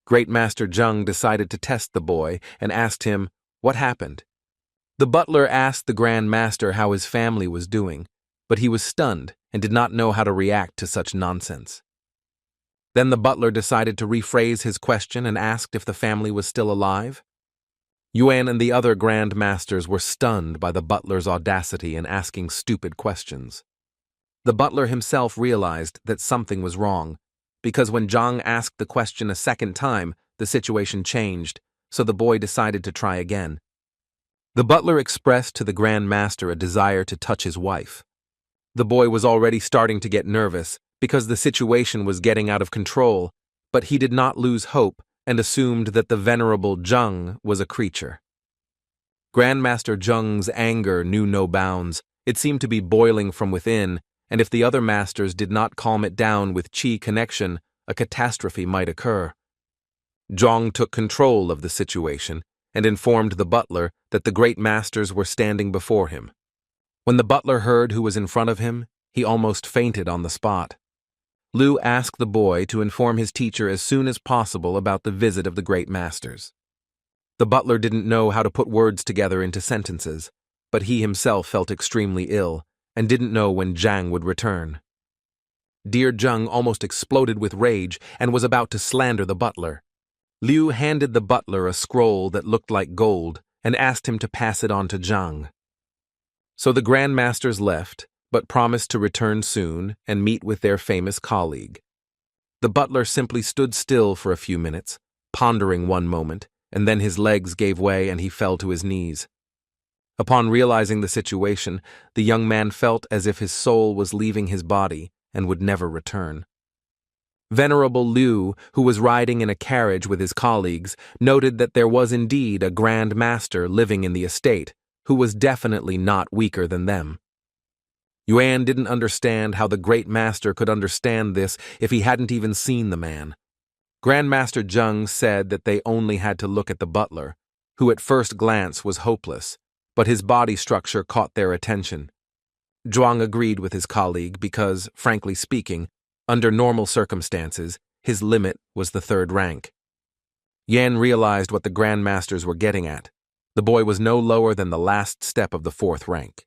Great Master Zheng decided to test the boy and asked him what happened. The butler asked the Grand Master how his family was doing, but he was stunned and did not know how to react to such nonsense. Then the butler decided to rephrase his question and asked if the family was still alive. Yuan and the other Grand Masters were stunned by the butler's audacity in asking stupid questions. The butler himself realized that something was wrong, because when Zhang asked the question a second time, the situation changed, so the boy decided to try again. The butler expressed to the Grand Master a desire to touch his wife. The boy was already starting to get nervous because the situation was getting out of control, but he did not lose hope and assumed that the venerable Zheng was a creature. Grandmaster Zheng's anger knew no bounds. It seemed to be boiling from within, and if the other masters did not calm it down with qi connection, a catastrophe might occur. Zhang took control of the situation and informed the butler that the great masters were standing before him. When the butler heard who was in front of him, he almost fainted on the spot. Liu asked the boy to inform his teacher as soon as possible about the visit of the great masters. The butler didn't know how to put words together into sentences, but he himself felt extremely ill and didn't know when Zhang would return. Dear Zheng almost exploded with rage and was about to slander the butler. Liu handed the butler a scroll that looked like gold and asked him to pass it on to Zhang. So the grandmasters left, but promised to return soon and meet with their famous colleague. The butler simply stood still for a few minutes, pondering one moment, and then his legs gave way and he fell to his knees. Upon realizing the situation, the young man felt as if his soul was leaving his body and would never return. Venerable Liu, who was riding in a carriage with his colleagues, noted that there was indeed a Grand Master living in the estate, who was definitely not weaker than them. Yuan didn't understand how the Great Master could understand this if he hadn't even seen the man. Grandmaster Zheng said that they only had to look at the butler, who at first glance was hopeless, but his body structure caught their attention. Zhuang agreed with his colleague because, frankly speaking, under normal circumstances, his limit was the 3rd rank. Yan realized what the grandmasters were getting at. The boy was no lower than the last step of the 4th rank.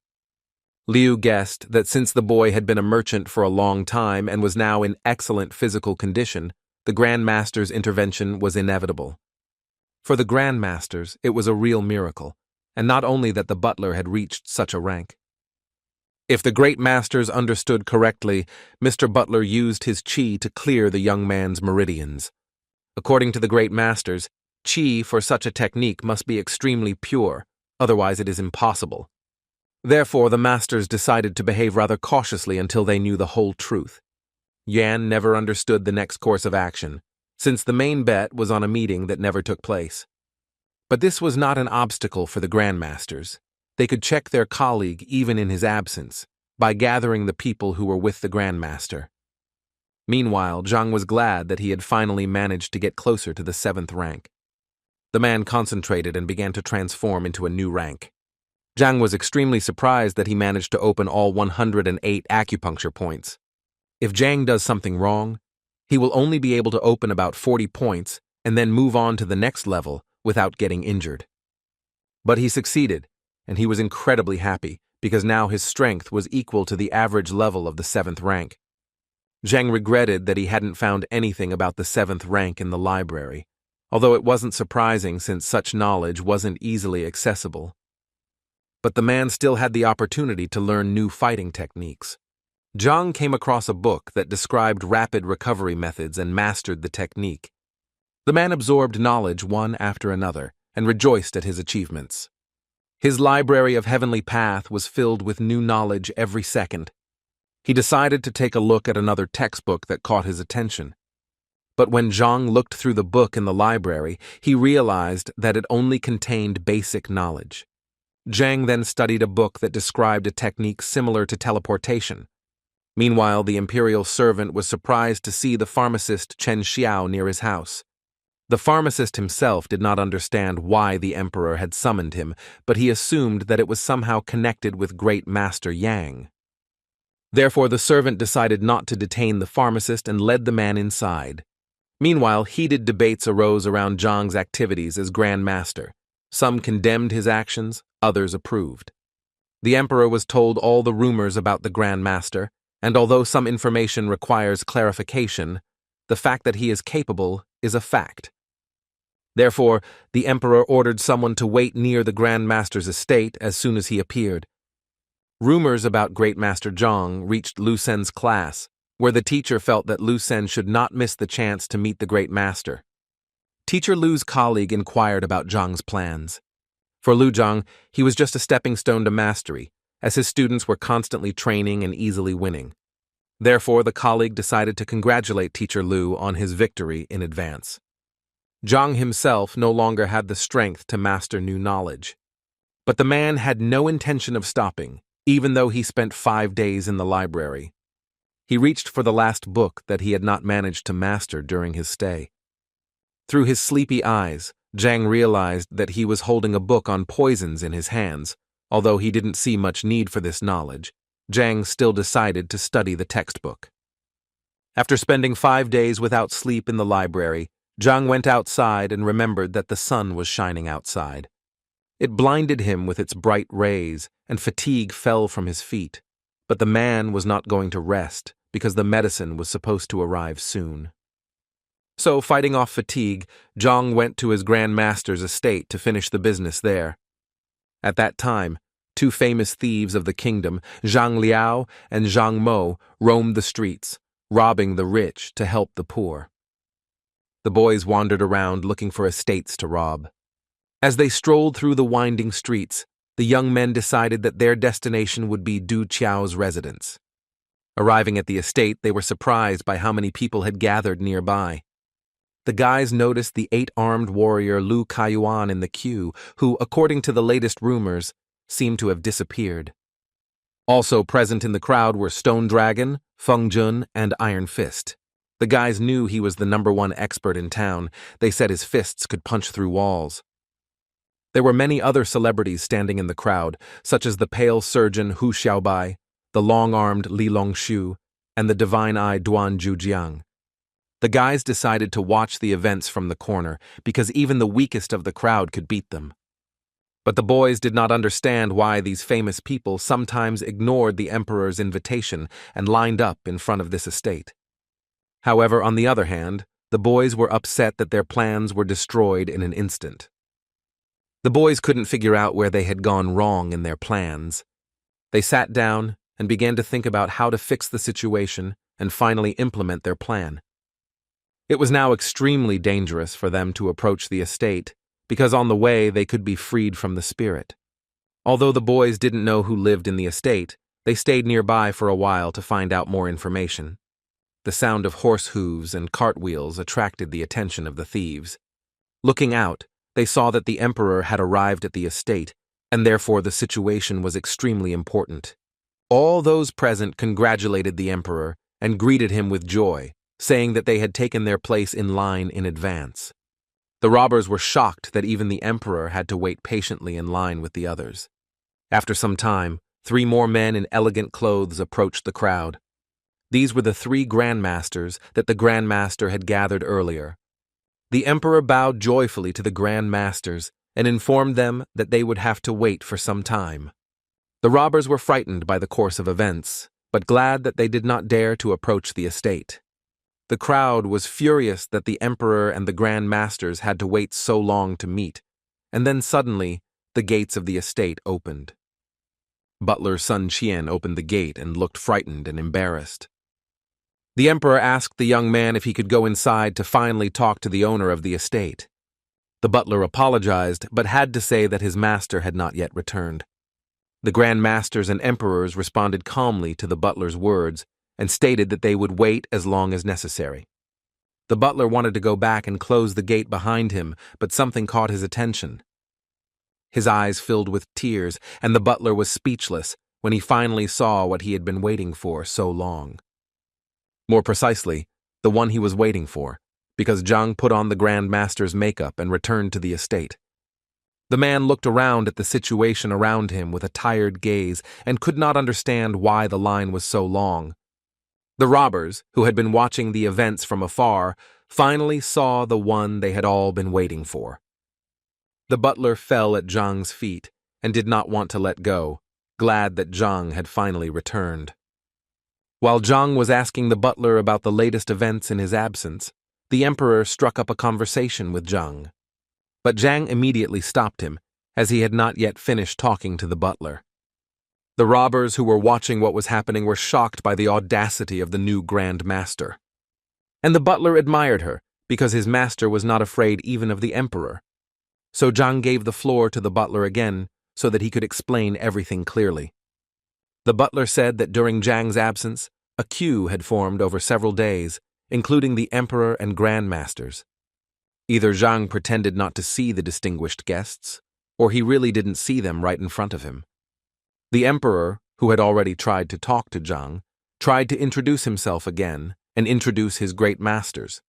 Liu guessed that since the boy had been a merchant for a long time and was now in excellent physical condition, the grandmaster's intervention was inevitable. For the grandmasters, it was a real miracle, and not only that the butler had reached such a rank. If the great masters understood correctly, Mr. Butler used his qi to clear the young man's meridians. According to the great masters, qi for such a technique must be extremely pure, otherwise it is impossible. Therefore, the masters decided to behave rather cautiously until they knew the whole truth. Yan never understood the next course of action, since the main bet was on a meeting that never took place. But this was not an obstacle for the grandmasters. They could check their colleague even in his absence, by gathering the people who were with the grandmaster. Meanwhile, Zhang was glad that he had finally managed to get closer to the 7th rank. The man concentrated and began to transform into a new rank. Zhang was extremely surprised that he managed to open all 108 acupuncture points. If Zhang does something wrong, he will only be able to open about 40 points and then move on to the next level without getting injured. But he succeeded, and he was incredibly happy because now his strength was equal to the average level of the 7th rank. Zhang regretted that he hadn't found anything about the 7th rank in the library, although it wasn't surprising since such knowledge wasn't easily accessible. But the man still had the opportunity to learn new fighting techniques. Zhang came across a book that described rapid recovery methods and mastered the technique. The man absorbed knowledge one after another and rejoiced at his achievements. His library of heavenly path was filled with new knowledge every second. He decided to take a look at another textbook that caught his attention. But when Zhang looked through the book in the library, he realized that it only contained basic knowledge. Zhang then studied a book that described a technique similar to teleportation. Meanwhile, the imperial servant was surprised to see the pharmacist Chen Xiao near his house. The pharmacist himself did not understand why the emperor had summoned him, but he assumed that it was somehow connected with Great Master Yang. Therefore, the servant decided not to detain the pharmacist and led the man inside. Meanwhile, heated debates arose around Zhang's activities as grandmaster. Some condemned his actions, others approved. The emperor was told all the rumors about the grandmaster, and although some information requires clarification, the fact that he is capable is a fact. Therefore, the emperor ordered someone to wait near the grandmaster's estate as soon as he appeared. Rumors about Great Master Zhang reached Lu Sen's class, where the teacher felt that Lu Sen should not miss the chance to meet the Great Master. Teacher Lu's colleague inquired about Zhang's plans. For Lu Zhang, he was just a stepping stone to mastery, as his students were constantly training and easily winning. Therefore, the colleague decided to congratulate Teacher Lu on his victory in advance. Zhang himself no longer had the strength to master new knowledge. But the man had no intention of stopping, even though he spent 5 days in the library. He reached for the last book that he had not managed to master during his stay. Through his sleepy eyes, Zhang realized that he was holding a book on poisons in his hands. Although he didn't see much need for this knowledge, Zhang still decided to study the textbook. After spending 5 days without sleep in the library, Zhang went outside and remembered that the sun was shining outside. It blinded him with its bright rays, and fatigue fell from his feet. But the man was not going to rest, because the medicine was supposed to arrive soon. So, fighting off fatigue, Zhang went to his grandmaster's estate to finish the business there. At that time, 2 famous thieves of the kingdom, Zhang Liao and Zhang Mo, roamed the streets, robbing the rich to help the poor. The boys wandered around looking for estates to rob. As they strolled through the winding streets, the young men decided that their destination would be Du Qiao's residence. Arriving at the estate, they were surprised by how many people had gathered nearby. The guys noticed the 8-armed warrior Lu Kaiyuan in the queue, who, according to the latest rumors, seemed to have disappeared. Also present in the crowd were Stone Dragon, Feng Jun, and Iron Fist. The guys knew he was the #1 expert in town. They said his fists could punch through walls. There were many other celebrities standing in the crowd, such as the pale surgeon Hu Xiaobai, the long-armed Li Longshu, and the divine-eyed Duan Zhujiang. The guys decided to watch the events from the corner, because even the weakest of the crowd could beat them. But the boys did not understand why these famous people sometimes ignored the emperor's invitation and lined up in front of this estate. However, on the other hand, the boys were upset that their plans were destroyed in an instant. The boys couldn't figure out where they had gone wrong in their plans. They sat down and began to think about how to fix the situation and finally implement their plan. It was now extremely dangerous for them to approach the estate, because on the way they could be freed from the spirit. Although the boys didn't know who lived in the estate, they stayed nearby for a while to find out more information. The sound of horse hooves and cartwheels attracted the attention of the thieves. Looking out, they saw that the emperor had arrived at the estate, and therefore the situation was extremely important. All those present congratulated the emperor and greeted him with joy, saying that they had taken their place in line in advance. The robbers were shocked that even the emperor had to wait patiently in line with the others. After some time, 3 more men in elegant clothes approached the crowd. These were the 3 grandmasters that the grandmaster had gathered earlier. The emperor bowed joyfully to the grandmasters and informed them that they would have to wait for some time. The robbers were frightened by the course of events, but glad that they did not dare to approach the estate. The crowd was furious that the emperor and the grandmasters had to wait so long to meet, and then suddenly the gates of the estate opened. Butler Sun Qian opened the gate and looked frightened and embarrassed. The emperor asked the young man if he could go inside to finally talk to the owner of the estate. The butler apologized, but had to say that his master had not yet returned. The grandmasters and emperors responded calmly to the butler's words and stated that they would wait as long as necessary. The butler wanted to go back and close the gate behind him, but something caught his attention. His eyes filled with tears, and the butler was speechless when he finally saw what he had been waiting for so long. More precisely, the one he was waiting for, because Zhang put on the grandmaster's makeup and returned to the estate. The man looked around at the situation around him with a tired gaze and could not understand why the line was so long. The robbers, who had been watching the events from afar, finally saw the one they had all been waiting for. The butler fell at Zhang's feet and did not want to let go, glad that Zhang had finally returned. While Zhang was asking the butler about the latest events in his absence, the emperor struck up a conversation with Zhang. But Zhang immediately stopped him, as he had not yet finished talking to the butler. The robbers who were watching what was happening were shocked by the audacity of the new grandmaster. And the butler admired her, because his master was not afraid even of the emperor. So Zhang gave the floor to the butler again, so that he could explain everything clearly. The butler said that during Zhang's absence, a queue had formed over several days, including the emperor and grandmasters. Either Zhang pretended not to see the distinguished guests, or he really didn't see them right in front of him. The emperor, who had already tried to talk to Zhang, tried to introduce himself again and introduce his great masters.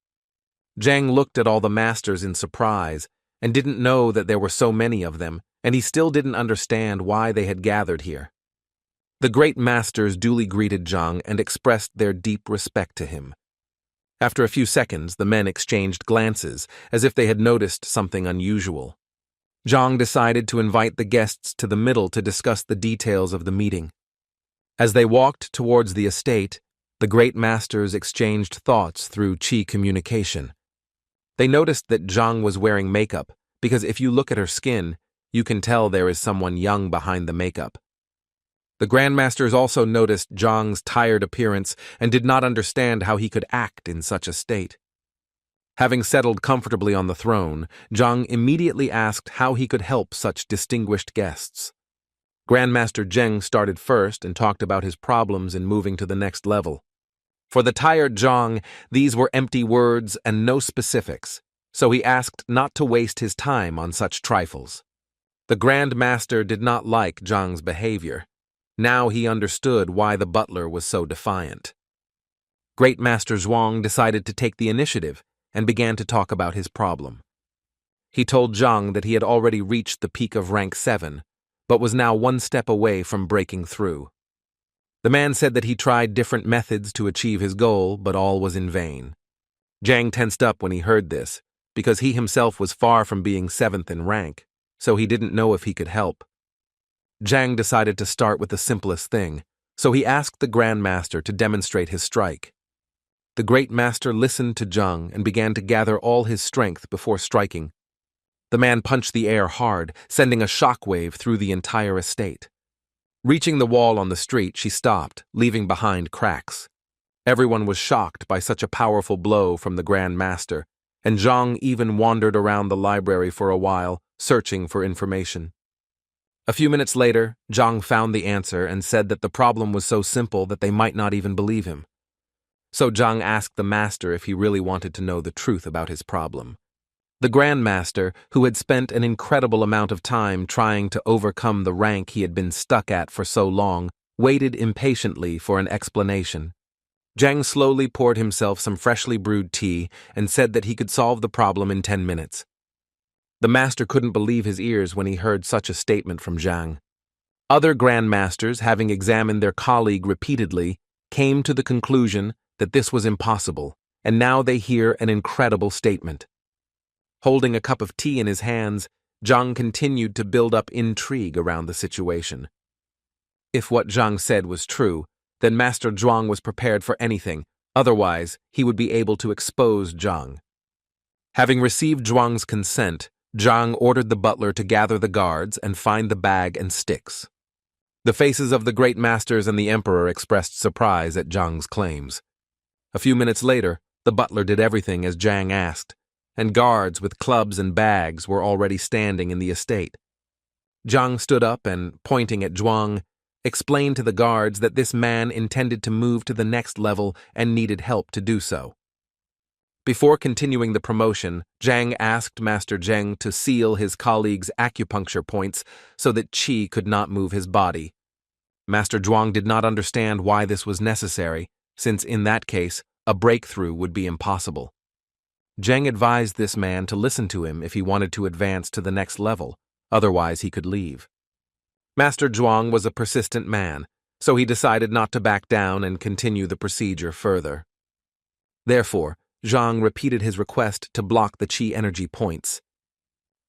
Zhang looked at all the masters in surprise and didn't know that there were so many of them, and he still didn't understand why they had gathered here. The great masters duly greeted Zhang and expressed their deep respect to him. After a few seconds, the men exchanged glances, as if they had noticed something unusual. Zhang decided to invite the guests to the middle to discuss the details of the meeting. As they walked towards the estate, the great masters exchanged thoughts through qi communication. They noticed that Zhang was wearing makeup, because if you look at her skin, you can tell there is someone young behind the makeup. The grandmasters also noticed Zhang's tired appearance and did not understand how he could act in such a state. Having settled comfortably on the throne, Zhang immediately asked how he could help such distinguished guests. Grandmaster Zheng started first and talked about his problems in moving to the next level. For the tired Zhang, these were empty words and no specifics, so he asked not to waste his time on such trifles. The grandmaster did not like Zhang's behavior. Now he understood why the butler was so defiant. Great Master Zhuang decided to take the initiative and began to talk about his problem. He told Zhang that he had already reached the peak of rank 7, but was now one step away from breaking through. The man said that he tried different methods to achieve his goal, but all was in vain. Zhang tensed up when he heard this, because he himself was far from being 7th in rank, so he didn't know if he could help. Zhang decided to start with the simplest thing, so he asked the Grandmaster to demonstrate his strike. The Great Master listened to Zhang and began to gather all his strength before striking. The man punched the air hard, sending a shockwave through the entire estate. Reaching the wall on the street, she stopped, leaving behind cracks. Everyone was shocked by such a powerful blow from the Grand Master, and Zhang even wandered around the library for a while, searching for information. A few minutes later, Zhang found the answer and said that the problem was so simple that they might not even believe him. So Zhang asked the master if he really wanted to know the truth about his problem. The Grand Master, who had spent an incredible amount of time trying to overcome the rank he had been stuck at for so long, waited impatiently for an explanation. Zhang slowly poured himself some freshly brewed tea and said that he could solve the problem in 10 minutes. The master couldn't believe his ears when he heard such a statement from Zhang. Other grandmasters, having examined their colleague repeatedly, came to the conclusion that this was impossible, and now they hear an incredible statement. Holding a cup of tea in his hands, Zhang continued to build up intrigue around the situation. If what Zhang said was true, then Master Zhuang was prepared for anything, otherwise he would be able to expose Zhang. Having received Zhuang's consent, Zhang ordered the butler to gather the guards and find the bag and sticks. The faces of the great masters and the emperor expressed surprise at Zhang's claims. A few minutes later, the butler did everything as Zhang asked, and guards with clubs and bags were already standing in the estate. Zhang stood up and, pointing at Zhuang, explained to the guards that this man intended to move to the next level and needed help to do so. Before continuing the promotion, Zhang asked Master Zheng to seal his colleague's acupuncture points so that qi could not move his body. Master Zhuang did not understand why this was necessary, since in that case, a breakthrough would be impossible. Zheng advised this man to listen to him if he wanted to advance to the next level, otherwise he could leave. Master Zhuang was a persistent man, so he decided not to back down and continue the procedure further. Therefore, Zhang repeated his request to block the qi energy points.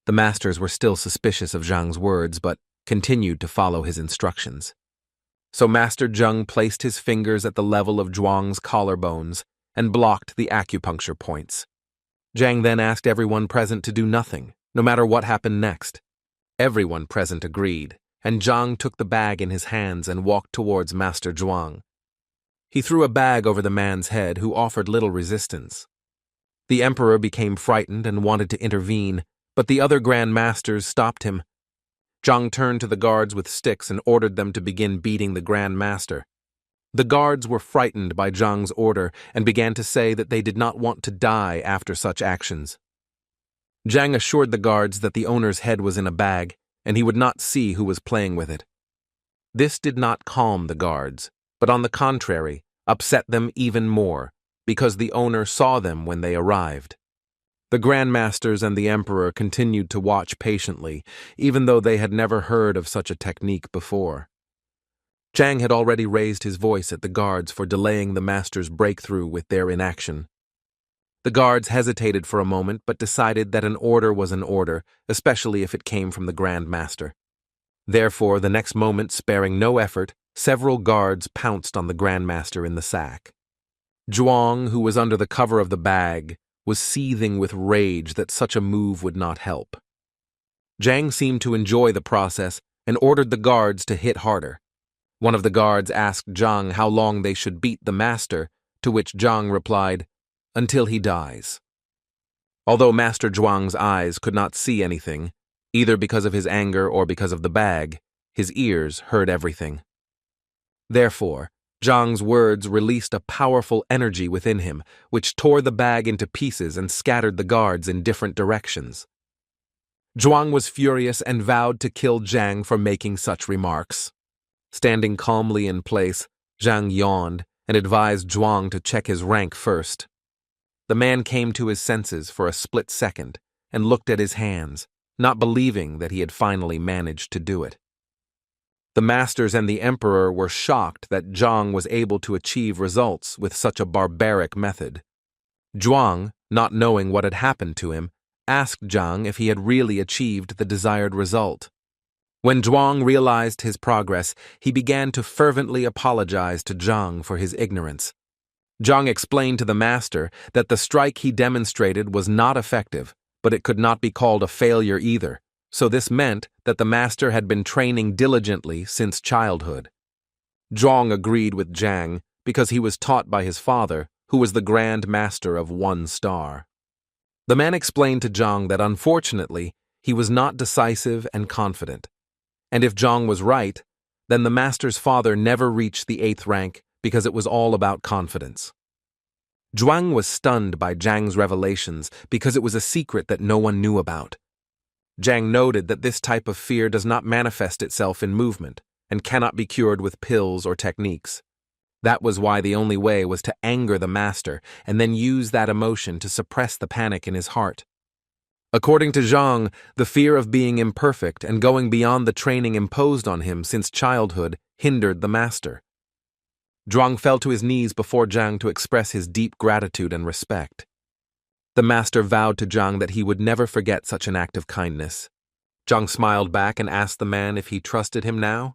The masters were still suspicious of Zhang's words, but continued to follow his instructions. So Master Zheng placed his fingers at the level of Zhuang's collarbones and blocked the acupuncture points. Zhang then asked everyone present to do nothing, no matter what happened next. Everyone present agreed, and Zhang took the bag in his hands and walked towards Master Zhuang. He threw a bag over the man's head, who offered little resistance. The emperor became frightened and wanted to intervene, but the other grandmasters stopped him. Zhang turned to the guards with sticks and ordered them to begin beating the grandmaster. The guards were frightened by Zhang's order and began to say that they did not want to die after such actions. Zhang assured the guards that the owner's head was in a bag, and he would not see who was playing with it. This did not calm the guards, but on the contrary, upset them even more, because the owner saw them when they arrived. The grandmasters and the emperor continued to watch patiently, even though they had never heard of such a technique before. Zhang had already raised his voice at the guards for delaying the master's breakthrough with their inaction. The guards hesitated for a moment but decided that an order was an order, especially if it came from the Grand Master. Therefore, the next moment, sparing no effort, several guards pounced on the Grand Master in the sack. Zhuang, who was under the cover of the bag, was seething with rage that such a move would not help. Zhang seemed to enjoy the process and ordered the guards to hit harder. One of the guards asked Zhang how long they should beat the master, to which Zhang replied, "Until he dies." Although Master Zhuang's eyes could not see anything, either because of his anger or because of the bag, his ears heard everything. Therefore, Zhang's words released a powerful energy within him, which tore the bag into pieces and scattered the guards in different directions. Zhuang was furious and vowed to kill Zhang for making such remarks. Standing calmly in place, Zhang yawned and advised Zhuang to check his rank first. The man came to his senses for a split second and looked at his hands, not believing that he had finally managed to do it. The masters and the emperor were shocked that Zhang was able to achieve results with such a barbaric method. Zhuang, not knowing what had happened to him, asked Zhang if he had really achieved the desired result. When Zhuang realized his progress, he began to fervently apologize to Zhang for his ignorance. Zhang explained to the master that the strike he demonstrated was not effective, but it could not be called a failure either, so this meant that the master had been training diligently since childhood. Zhuang agreed with Zhang because he was taught by his father, who was the Grand Master of 1 star. The man explained to Zhang that unfortunately, he was not decisive and confident. And if Zhang was right, then the master's father never reached the 8th rank because it was all about confidence. Zhuang was stunned by Zhang's revelations because it was a secret that no one knew about. Zhang noted that this type of fear does not manifest itself in movement and cannot be cured with pills or techniques. That was why the only way was to anger the master and then use that emotion to suppress the panic in his heart. According to Zhang, the fear of being imperfect and going beyond the training imposed on him since childhood hindered the master. Zhuang fell to his knees before Zhang to express his deep gratitude and respect. The master vowed to Zhang that he would never forget such an act of kindness. Zhang smiled back and asked the man if he trusted him now.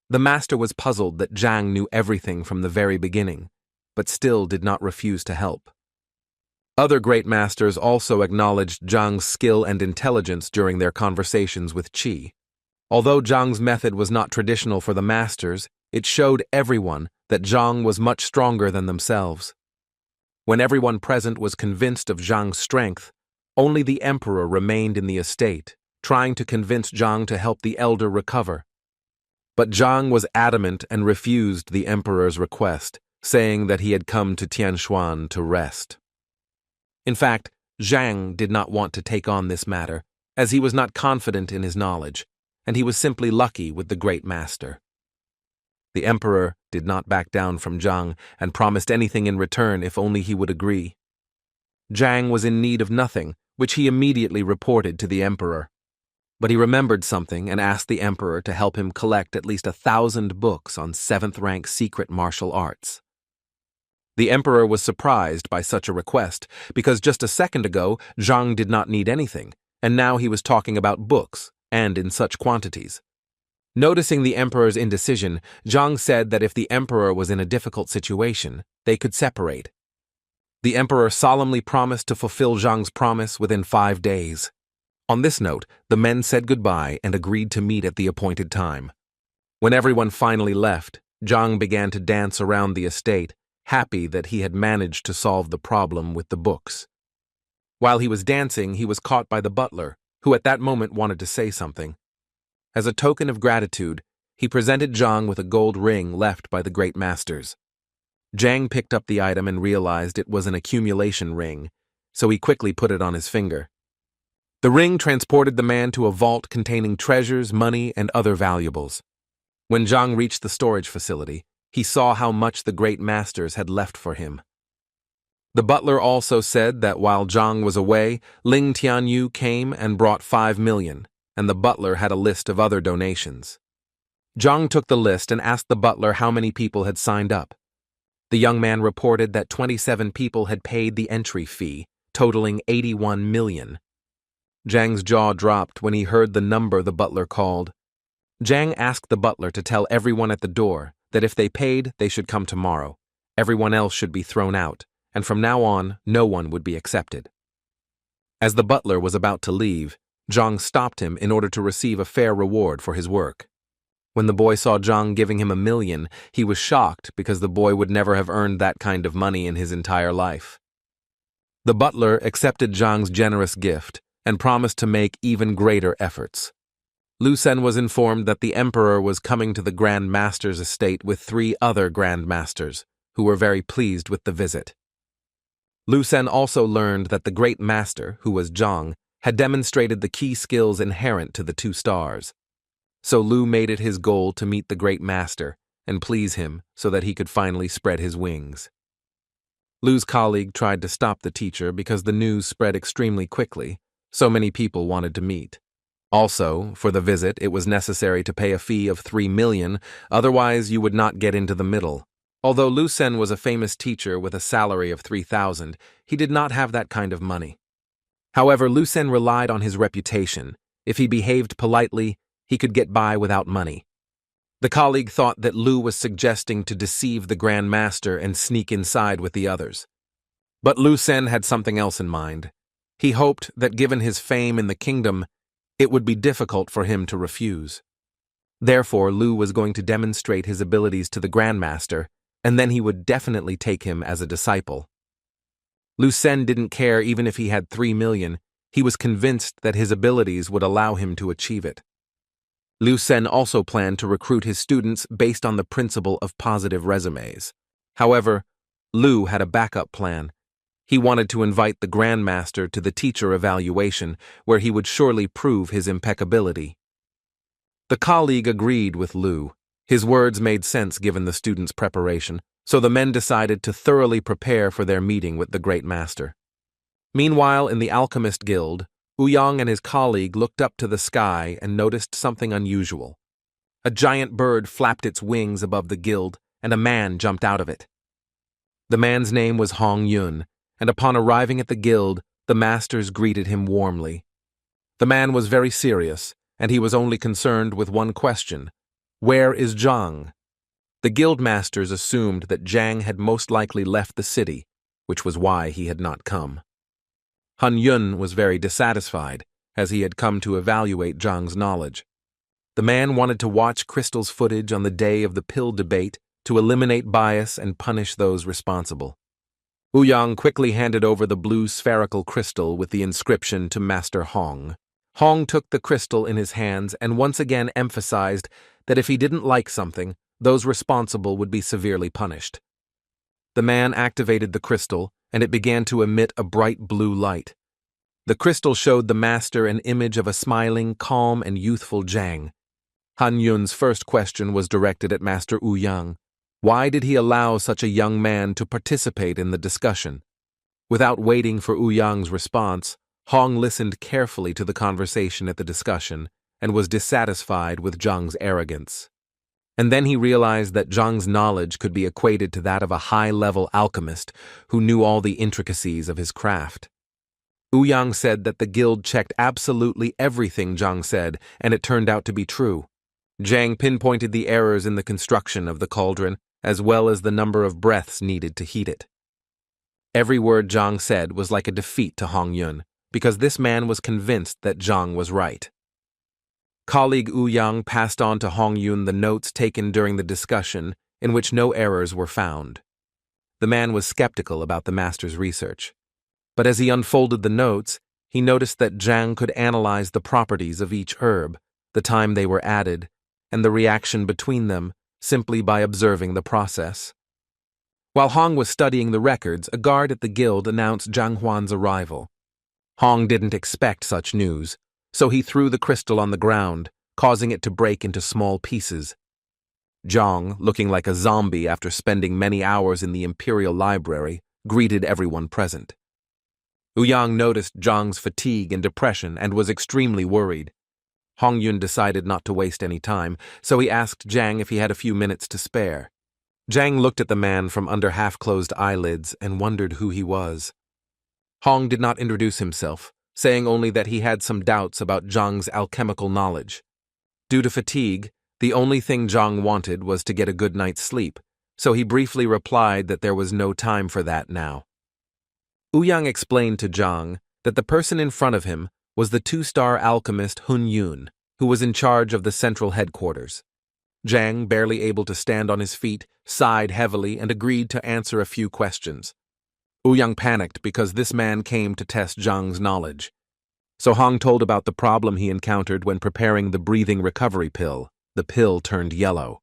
The master was puzzled that Zhang knew everything from the very beginning, but still did not refuse to help. Other great masters also acknowledged Zhang's skill and intelligence during their conversations with Qi. Although Zhang's method was not traditional for the masters, it showed everyone that Zhang was much stronger than themselves. When everyone present was convinced of Zhang's strength, only the emperor remained in the estate, trying to convince Zhang to help the elder recover. But Zhang was adamant and refused the emperor's request, saying that he had come to Tianshuan to rest. In fact, Zhang did not want to take on this matter, as he was not confident in his knowledge, and he was simply lucky with the great master. The emperor did not back down from Zhang and promised anything in return if only he would agree. Zhang was in need of nothing, which he immediately reported to the emperor. But he remembered something and asked the emperor to help him collect at least 1,000 books on 7th rank secret martial arts. The emperor was surprised by such a request, because just a second ago Zhang did not need anything, and now he was talking about books, and in such quantities. Noticing the emperor's indecision, Zhang said that if the emperor was in a difficult situation, they could separate. The emperor solemnly promised to fulfill Zhang's promise within 5 days. On this note, the men said goodbye and agreed to meet at the appointed time. When everyone finally left, Zhang began to dance around the estate, happy that he had managed to solve the problem with the books. While he was dancing, he was caught by the butler, who at that moment wanted to say something. As a token of gratitude, he presented Zhang with a gold ring left by the great masters. Zhang picked up the item and realized it was an accumulation ring, so he quickly put it on his finger. The ring transported the man to a vault containing treasures, money, and other valuables. When Zhang reached the storage facility, he saw how much the great masters had left for him. The butler also said that while Zhang was away, Ling Tianyu came and brought 5 million, and the butler had a list of other donations. Zhang took the list and asked the butler how many people had signed up. The young man reported that 27 people had paid the entry fee, totaling 81 million. Zhang's jaw dropped when he heard the number the butler called. Zhang asked the butler to tell everyone at the door that if they paid, they should come tomorrow. Everyone else should be thrown out, and from now on, no one would be accepted. As the butler was about to leave, Zhang stopped him in order to receive a fair reward for his work. When the boy saw Zhang giving him 1 million, he was shocked because the boy would never have earned that kind of money in his entire life. The butler accepted Zhang's generous gift and promised to make even greater efforts. Lu Sen was informed that the emperor was coming to the Grand Master's estate with 3 other Grand Masters, who were very pleased with the visit. Lu Sen also learned that the Great Master, who was Zhang, had demonstrated the key skills inherent to the 2 stars. So Lu made it his goal to meet the Great Master and please him so that he could finally spread his wings. Lu's colleague tried to stop the teacher because the news spread extremely quickly. So many people wanted to meet. Also, for the visit, it was necessary to pay a fee of 3 million, otherwise you would not get into the middle. Although Lu Sen was a famous teacher with a salary of 3,000, he did not have that kind of money. However, Lu Sen relied on his reputation. If he behaved politely, he could get by without money. The colleague thought that Lu was suggesting to deceive the Grand Master and sneak inside with the others. But Lu Sen had something else in mind. He hoped that given his fame in the kingdom, it would be difficult for him to refuse. Therefore, Lu was going to demonstrate his abilities to the Grandmaster, and then he would definitely take him as a disciple. Lu Sen didn't care even if he had 3 million. He was convinced that his abilities would allow him to achieve it. Lu Sen also planned to recruit his students based on the principle of positive resumes. However, Lu had a backup plan. He wanted to invite the Grandmaster to the teacher evaluation, where he would surely prove his impeccability. The colleague agreed with Lu. His words made sense given the students' preparation, so the men decided to thoroughly prepare for their meeting with the Great Master. Meanwhile, in the Alchemist Guild, Ouyang and his colleague looked up to the sky and noticed something unusual. A giant bird flapped its wings above the guild, and a man jumped out of it. The man's name was Hong Yun, and upon arriving at the guild, the masters greeted him warmly. The man was very serious, and he was only concerned with one question: where is Zhang? The guild masters assumed that Zhang had most likely left the city, which was why he had not come. Han Yun was very dissatisfied, as he had come to evaluate Zhang's knowledge. The man wanted to watch Crystal's footage on the day of the pill debate to eliminate bias and punish those responsible. Ouyang quickly handed over the blue spherical crystal with the inscription to Master Hong. Hong took the crystal in his hands and once again emphasized that if he didn't like something, those responsible would be severely punished. The man activated the crystal, and it began to emit a bright blue light. The crystal showed the master an image of a smiling, calm, and youthful Jang. Han Yun's first question was directed at Master Wu Yang. Why did he allow such a young man to participate in the discussion? Without waiting for Wu Yang's response, Hong listened carefully to the conversation at the discussion and was dissatisfied with Zhang's arrogance. And then he realized that Zhang's knowledge could be equated to that of a high-level alchemist who knew all the intricacies of his craft. Wu Yang said that the guild checked absolutely everything Zhang said, and it turned out to be true. Zhang pinpointed the errors in the construction of the cauldron, as well as the number of breaths needed to heat it. Every word Zhang said was like a defeat to Hong Yun, because this man was convinced that Zhang was right. Colleague Wu Yang passed on to Hong Yun the notes taken during the discussion, in which no errors were found. The man was skeptical about the master's research. But as he unfolded the notes, he noticed that Zhang could analyze the properties of each herb, the time they were added, and the reaction between them, simply by observing the process. While Hong was studying the records, a guard at the guild announced Zhang Huan's arrival. Hong didn't expect such news, so he threw the crystal on the ground, causing it to break into small pieces. Zhang, looking like a zombie after spending many hours in the Imperial Library, greeted everyone present. Wu Yang noticed Zhang's fatigue and depression and was extremely worried. Hong Yun decided not to waste any time, so he asked Zhang if he had a few minutes to spare. Zhang looked at the man from under half-closed eyelids and wondered who he was. Hong did not introduce himself, saying only that he had some doubts about Zhang's alchemical knowledge. Due to fatigue, the only thing Zhang wanted was to get a good night's sleep, so he briefly replied that there was no time for that now. Wu Yang explained to Zhang that the person in front of him was the two-star alchemist Hun Yun, who was in charge of the central headquarters. Zhang, barely able to stand on his feet, sighed heavily and agreed to answer a few questions. Wu Yang panicked because this man came to test Zhang's knowledge. So Hong told about the problem he encountered when preparing the breathing recovery pill. The pill turned yellow.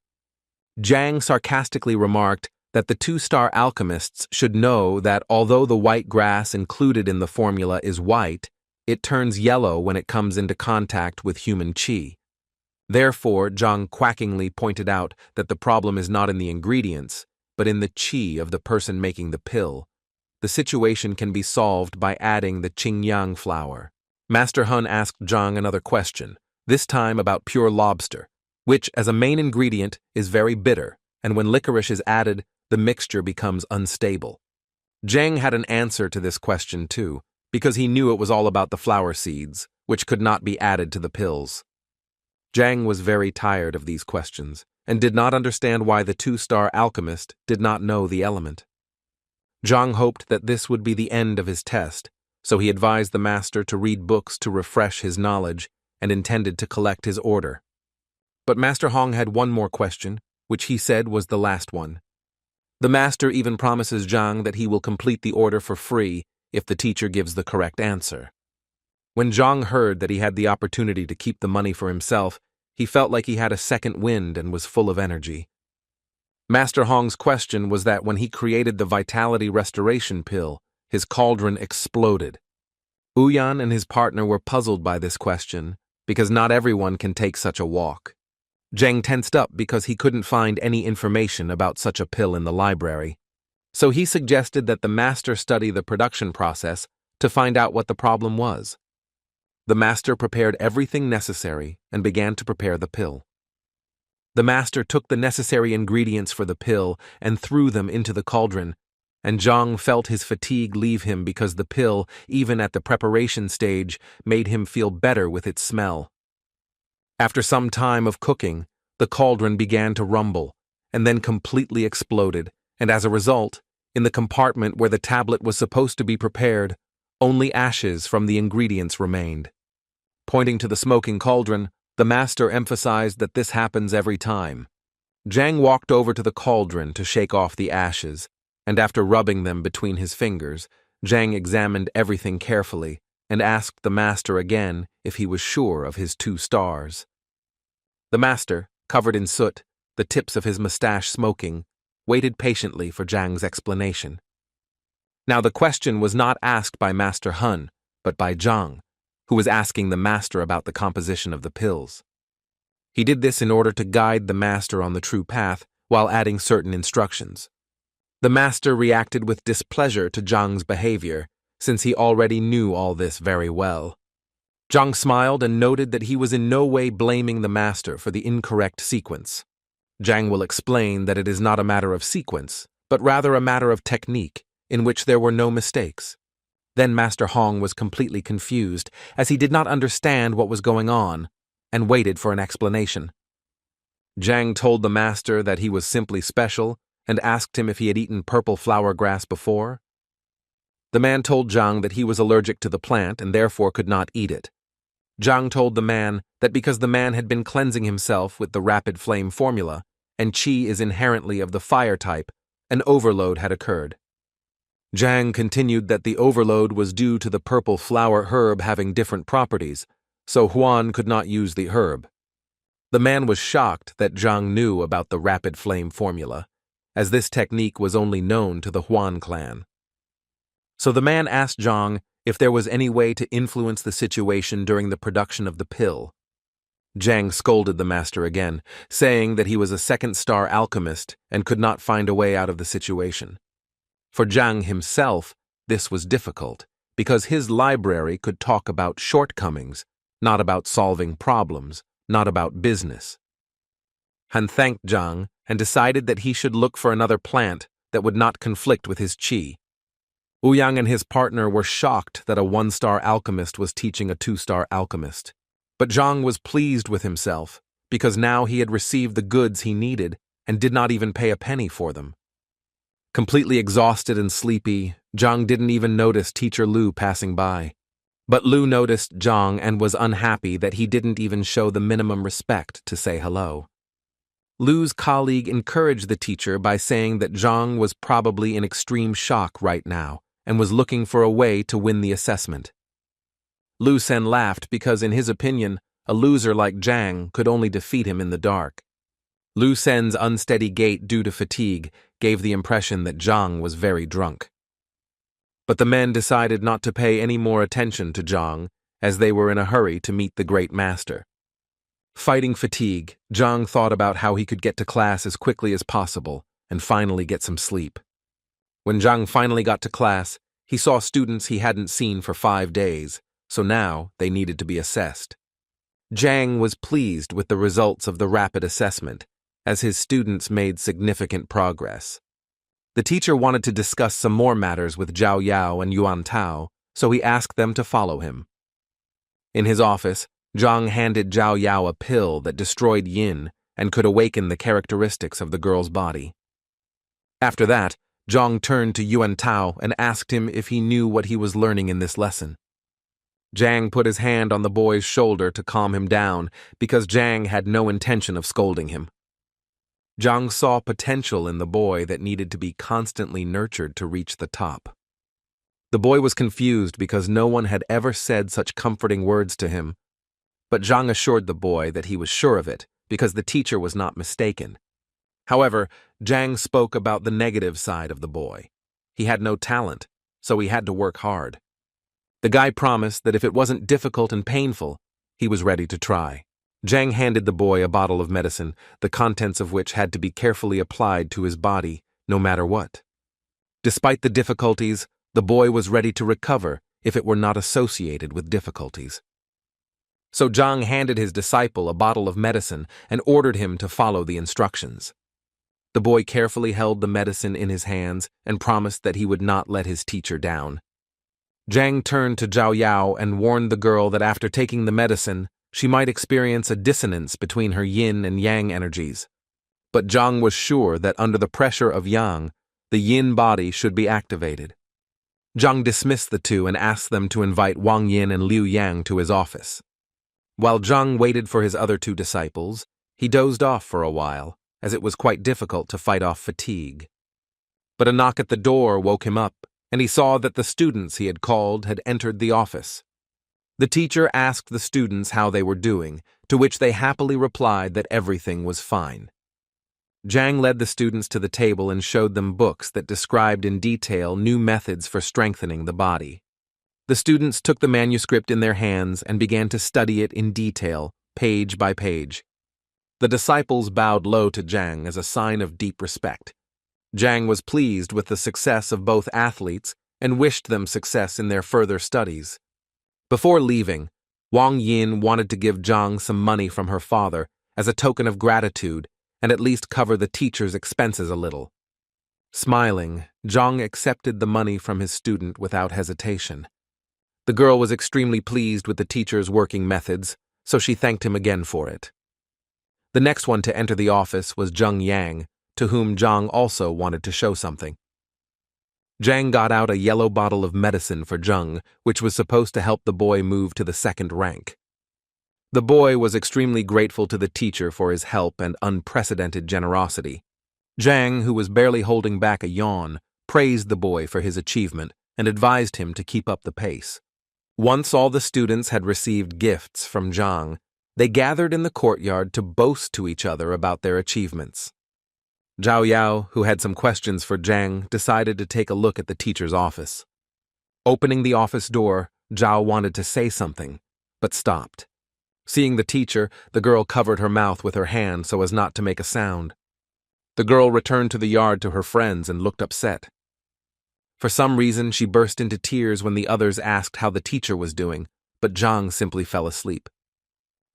Zhang sarcastically remarked that the two-star alchemists should know that although the white grass included in the formula is white, it turns yellow when it comes into contact with human qi. Therefore, Zhang quackingly pointed out that the problem is not in the ingredients, but in the qi of the person making the pill. The situation can be solved by adding the qingyang flower. Master Hun asked Zhang another question, this time about pure lobster, which, as a main ingredient, is very bitter, and when licorice is added, the mixture becomes unstable. Zhang had an answer to this question too, because he knew it was all about the flower seeds, which could not be added to the pills. Zhang was very tired of these questions, and did not understand why the two-star alchemist did not know the element. Zhang hoped that this would be the end of his test, so he advised the master to read books to refresh his knowledge and intended to collect his order. But Master Hong had one more question, which he said was the last one. The master even promises Zhang that he will complete the order for free if the teacher gives the correct answer. When Zhang heard that he had the opportunity to keep the money for himself, he felt like he had a second wind and was full of energy. Master Hong's question was that when he created the Vitality Restoration Pill, his cauldron exploded. Uyan and his partner were puzzled by this question, because not everyone can take such a walk. Zhang tensed up because he couldn't find any information about such a pill in the library. So he suggested that the master study the production process to find out what the problem was. The master prepared everything necessary and began to prepare the pill. The master took the necessary ingredients for the pill and threw them into the cauldron, and Zhang felt his fatigue leave him because the pill, even at the preparation stage, made him feel better with its smell. After some time of cooking, the cauldron began to rumble, and then completely exploded, and as a result, in the compartment where the tablet was supposed to be prepared, only ashes from the ingredients remained. Pointing to the smoking cauldron, the master emphasized that this happens every time. Zhang walked over to the cauldron to shake off the ashes, and after rubbing them between his fingers, Zhang examined everything carefully and asked the master again if he was sure of his 2 stars. The master, covered in soot, the tips of his mustache smoking, waited patiently for Zhang's explanation. Now the question was not asked by Master Hun, but by Zhang, who was asking the master about the composition of the pills. He did this in order to guide the master on the true path while adding certain instructions. The master reacted with displeasure to Zhang's behavior, since he already knew all this very well. Zhang smiled and noted that he was in no way blaming the master for the incorrect sequence. Zhang will explain that it is not a matter of sequence, but rather a matter of technique, in which there were no mistakes. Then Master Hong was completely confused, as he did not understand what was going on, and waited for an explanation. Zhang told the master that he was simply special, and asked him if he had eaten purple flower grass before. The man told Zhang that he was allergic to the plant and therefore could not eat it. Zhang told the man that because the man had been cleansing himself with the rapid flame formula, and qi is inherently of the fire type, an overload had occurred. Zhang continued that the overload was due to the purple flower herb having different properties, so Huan could not use the herb. The man was shocked that Zhang knew about the rapid flame formula, as this technique was only known to the Huan clan. So the man asked Zhang if there was any way to influence the situation during the production of the pill. Zhang scolded the master again, saying that he was a second-star alchemist and could not find a way out of the situation. For Zhang himself, this was difficult, because his library could talk about shortcomings, not about solving problems, not about business. Han thanked Zhang and decided that he should look for another plant that would not conflict with his qi. Ouyang and his partner were shocked that a one-star alchemist was teaching a two-star alchemist. But Zhang was pleased with himself, because now he had received the goods he needed and did not even pay a penny for them. Completely exhausted and sleepy, Zhang didn't even notice Teacher Lu passing by. But Lu noticed Zhang and was unhappy that he didn't even show the minimum respect to say hello. Lu's colleague encouraged the teacher by saying that Zhang was probably in extreme shock right now and was looking for a way to win the assessment. Lu Sen laughed because, in his opinion, a loser like Zhang could only defeat him in the dark. Lu Sen's unsteady gait due to fatigue gave the impression that Zhang was very drunk. But the men decided not to pay any more attention to Zhang, as they were in a hurry to meet the great master. Fighting fatigue, Zhang thought about how he could get to class as quickly as possible and finally get some sleep. When Zhang finally got to class, he saw students he hadn't seen for 5 days, so now they needed to be assessed. Zhang was pleased with the results of the rapid assessment, as his students made significant progress. The teacher wanted to discuss some more matters with Zhao Yao and Yuan Tao, so he asked them to follow him. In his office, Zhang handed Zhao Yao a pill that destroyed yin and could awaken the characteristics of the girl's body. After that, Zhang turned to Yuan Tao and asked him if he knew what he was learning in this lesson. Zhang put his hand on the boy's shoulder to calm him down because Zhang had no intention of scolding him. Zhang saw potential in the boy that needed to be constantly nurtured to reach the top. The boy was confused because no one had ever said such comforting words to him, but Zhang assured the boy that he was sure of it because the teacher was not mistaken. However, Zhang spoke about the negative side of the boy. He had no talent, so he had to work hard. The guy promised that if it wasn't difficult and painful, he was ready to try. Zhang handed the boy a bottle of medicine, the contents of which had to be carefully applied to his body, no matter what. Despite the difficulties, the boy was ready to recover if it were not associated with difficulties. So Zhang handed his disciple a bottle of medicine and ordered him to follow the instructions. The boy carefully held the medicine in his hands and promised that he would not let his teacher down. Zhang turned to Zhao Yao and warned the girl that after taking the medicine, she might experience a dissonance between her yin and yang energies. But Zhang was sure that under the pressure of yang, the yin body should be activated. Zhang dismissed the two and asked them to invite Wang Yin and Liu Yang to his office. While Zhang waited for his other two disciples, he dozed off for a while, as it was quite difficult to fight off fatigue. But a knock at the door woke him up, and he saw that the students he had called had entered the office. The teacher asked the students how they were doing, to which they happily replied that everything was fine. Zhang led the students to the table and showed them books that described in detail new methods for strengthening the body. The students took the manuscript in their hands and began to study it in detail, page by page. The disciples bowed low to Zhang as a sign of deep respect. Zhang was pleased with the success of both athletes and wished them success in their further studies. Before leaving, Wang Yin wanted to give Zhang some money from her father as a token of gratitude and at least cover the teacher's expenses a little. Smiling, Zhang accepted the money from his student without hesitation. The girl was extremely pleased with the teacher's working methods, so she thanked him again for it. The next one to enter the office was Zheng Yang, to whom Zhang also wanted to show something. Zhang got out a yellow bottle of medicine for Zheng, which was supposed to help the boy move to the second rank. The boy was extremely grateful to the teacher for his help and unprecedented generosity. Zhang, who was barely holding back a yawn, praised the boy for his achievement and advised him to keep up the pace. Once all the students had received gifts from Zhang, they gathered in the courtyard to boast to each other about their achievements. Zhao Yao, who had some questions for Zhang, decided to take a look at the teacher's office. Opening the office door, Zhao wanted to say something, but stopped. Seeing the teacher, the girl covered her mouth with her hand so as not to make a sound. The girl returned to the yard to her friends and looked upset. For some reason, she burst into tears when the others asked how the teacher was doing, but Zhang simply fell asleep.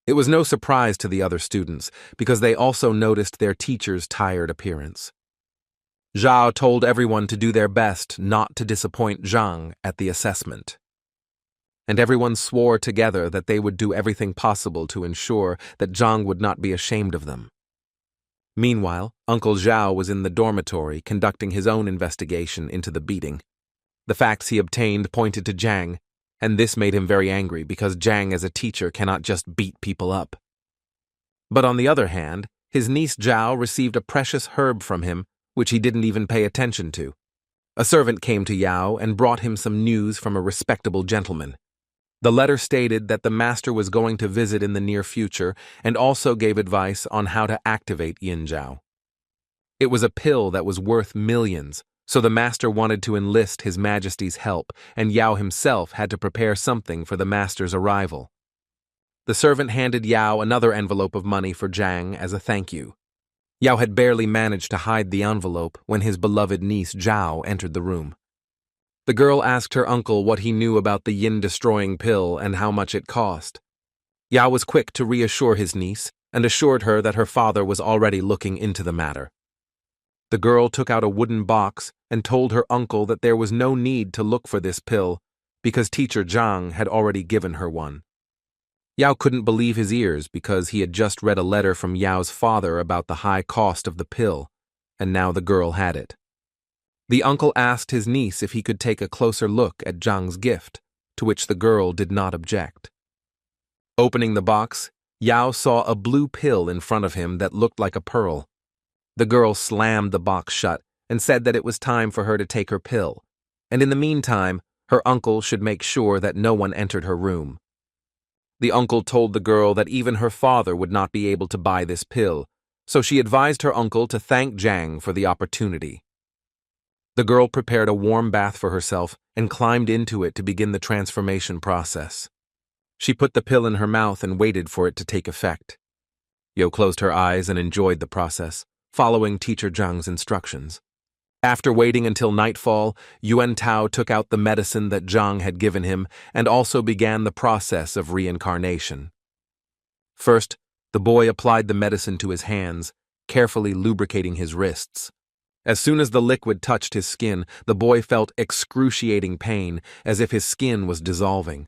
It was no surprise to the other students, because they also noticed their teacher's tired appearance. Zhao told everyone to do their best not to disappoint Zhang at the assessment. And everyone swore together that they would do everything possible to ensure that Zhang would not be ashamed of them. Meanwhile, Uncle Zhao was in the dormitory conducting his own investigation into the beating. The facts he obtained pointed to Zhang, and this made him very angry because Zhang as a teacher cannot just beat people up. But on the other hand, his niece Zhao received a precious herb from him, which he didn't even pay attention to. A servant came to Yao and brought him some news from a respectable gentleman. The letter stated that the master was going to visit in the near future and also gave advice on how to activate Yin Zhao. It was a pill that was worth millions, so the master wanted to enlist His Majesty's help, and Yao himself had to prepare something for the master's arrival. The servant handed Yao another envelope of money for Zhang as a thank you. Yao had barely managed to hide the envelope when his beloved niece Zhao entered the room. The girl asked her uncle what he knew about the yin-destroying pill and how much it cost. Yao was quick to reassure his niece and assured her that her father was already looking into the matter. The girl took out a wooden box and told her uncle that there was no need to look for this pill because teacher Zhang had already given her one. Yao couldn't believe his ears because he had just read a letter from Yao's father about the high cost of the pill, and now the girl had it. The uncle asked his niece if he could take a closer look at Zhang's gift, to which the girl did not object. Opening the box, Yao saw a blue pill in front of him that looked like a pearl. The girl slammed the box shut and said that it was time for her to take her pill, and in the meantime, her uncle should make sure that no one entered her room. The uncle told the girl that even her father would not be able to buy this pill, so she advised her uncle to thank Zhang for the opportunity. The girl prepared a warm bath for herself and climbed into it to begin the transformation process. She put the pill in her mouth and waited for it to take effect. Yo closed her eyes and enjoyed the process, following teacher Zhang's instructions. After waiting until nightfall, Yuan Tao took out the medicine that Zhang had given him and also began the process of reincarnation. First, the boy applied the medicine to his hands, carefully lubricating his wrists. As soon as the liquid touched his skin, the boy felt excruciating pain, as if his skin was dissolving.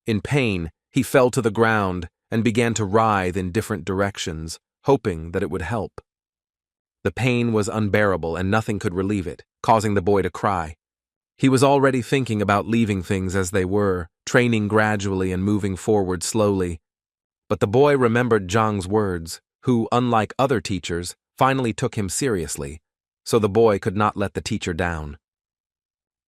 In pain, he fell to the ground and began to writhe in different directions, hoping that it would help. The pain was unbearable and nothing could relieve it, causing the boy to cry. He was already thinking about leaving things as they were, training gradually and moving forward slowly. But the boy remembered Zhang's words, who, unlike other teachers, finally took him seriously, so the boy could not let the teacher down.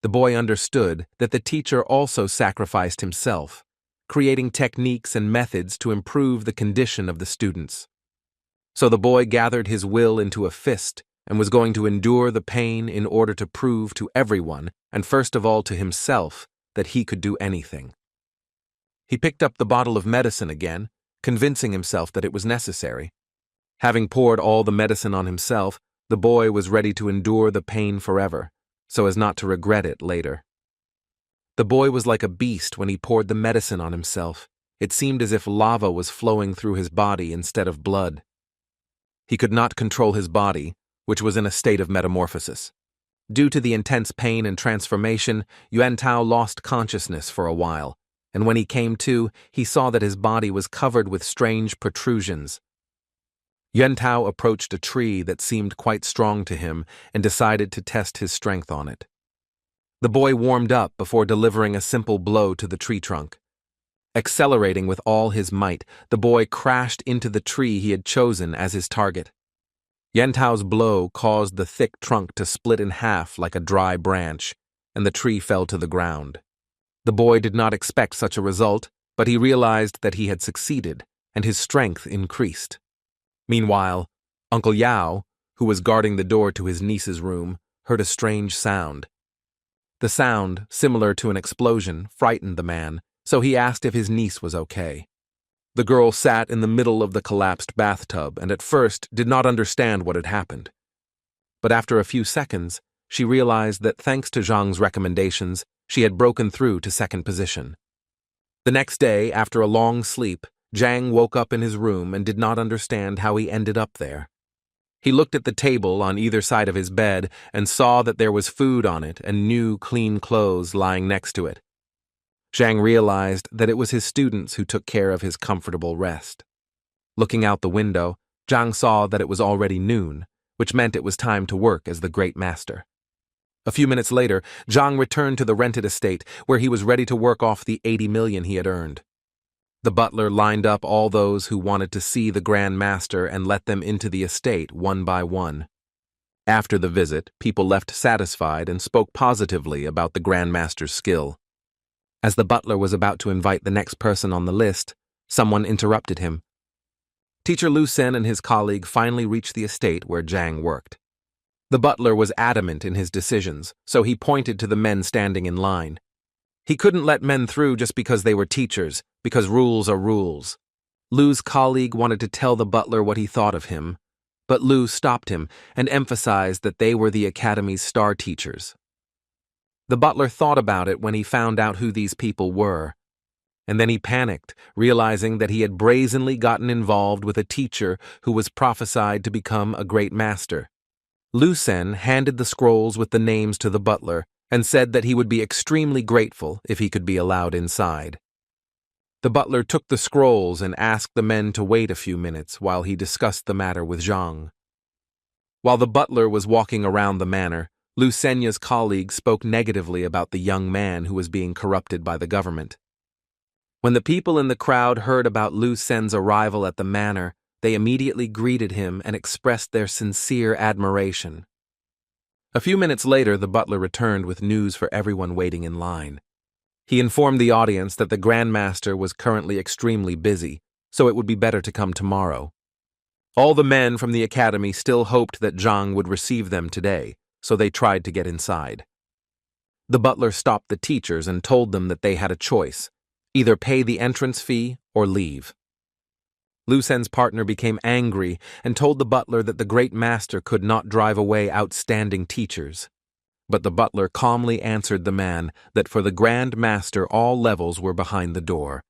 The boy understood that the teacher also sacrificed himself, creating techniques and methods to improve the condition of the students. So the boy gathered his will into a fist and was going to endure the pain in order to prove to everyone, and first of all to himself, that he could do anything. He picked up the bottle of medicine again, convincing himself that it was necessary. Having poured all the medicine on himself, the boy was ready to endure the pain forever, so as not to regret it later. The boy was like a beast when he poured the medicine on himself. It seemed as if lava was flowing through his body instead of blood. He could not control his body, which was in a state of metamorphosis. Due to the intense pain and transformation, Yuan Tao lost consciousness for a while, and when he came to, he saw that his body was covered with strange protrusions. Yuan Tao approached a tree that seemed quite strong to him and decided to test his strength on it. The boy warmed up before delivering a simple blow to the tree trunk. Accelerating with all his might, the boy crashed into the tree he had chosen as his target. Yuan Tao's blow caused the thick trunk to split in half like a dry branch, and the tree fell to the ground. The boy did not expect such a result, but he realized that he had succeeded, and his strength increased. Meanwhile, Uncle Yao, who was guarding the door to his niece's room, heard a strange sound. The sound, similar to an explosion, frightened the man, so he asked if his niece was okay. The girl sat in the middle of the collapsed bathtub and at first did not understand what had happened. But after a few seconds, she realized that thanks to Zhang's recommendations, she had broken through to second position. The next day, after a long sleep, Zhang woke up in his room and did not understand how he ended up there. He looked at the table on either side of his bed and saw that there was food on it and new, clean clothes lying next to it. Zhang realized that it was his students who took care of his comfortable rest. Looking out the window, Zhang saw that it was already noon, which meant it was time to work as the great master. A few minutes later, Zhang returned to the rented estate where he was ready to work off the 80 million he had earned. The butler lined up all those who wanted to see the Grand Master and let them into the estate one by one. After the visit, people left satisfied and spoke positively about the Grand Master's skill. As the butler was about to invite the next person on the list, someone interrupted him. Teacher Lu Sen and his colleague finally reached the estate where Zhang worked. The butler was adamant in his decisions, so he pointed to the men standing in line. He couldn't let men through just because they were teachers, because rules are rules. Lu's colleague wanted to tell the butler what he thought of him, but Lu stopped him and emphasized that they were the academy's star teachers. The butler thought about it when he found out who these people were, and then he panicked, realizing that he had brazenly gotten involved with a teacher who was prophesied to become a great master. Lu Sen handed the scrolls with the names to the butler and said that he would be extremely grateful if he could be allowed inside. The butler took the scrolls and asked the men to wait a few minutes while he discussed the matter with Zhang. While the butler was walking around the manor, Lu Senya's colleague spoke negatively about the young man who was being corrupted by the government. When the people in the crowd heard about Lu Sen's arrival at the manor, they immediately greeted him and expressed their sincere admiration. A few minutes later, the butler returned with news for everyone waiting in line. He informed the audience that the grandmaster was currently extremely busy, so it would be better to come tomorrow. All the men from the academy still hoped that Zhang would receive them today, so they tried to get inside. The butler stopped the teachers and told them that they had a choice: either pay the entrance fee or leave. Lu Sen's partner became angry and told the butler that the great master could not drive away outstanding teachers. But the butler calmly answered the man that for the Grand Master all levels were behind the door.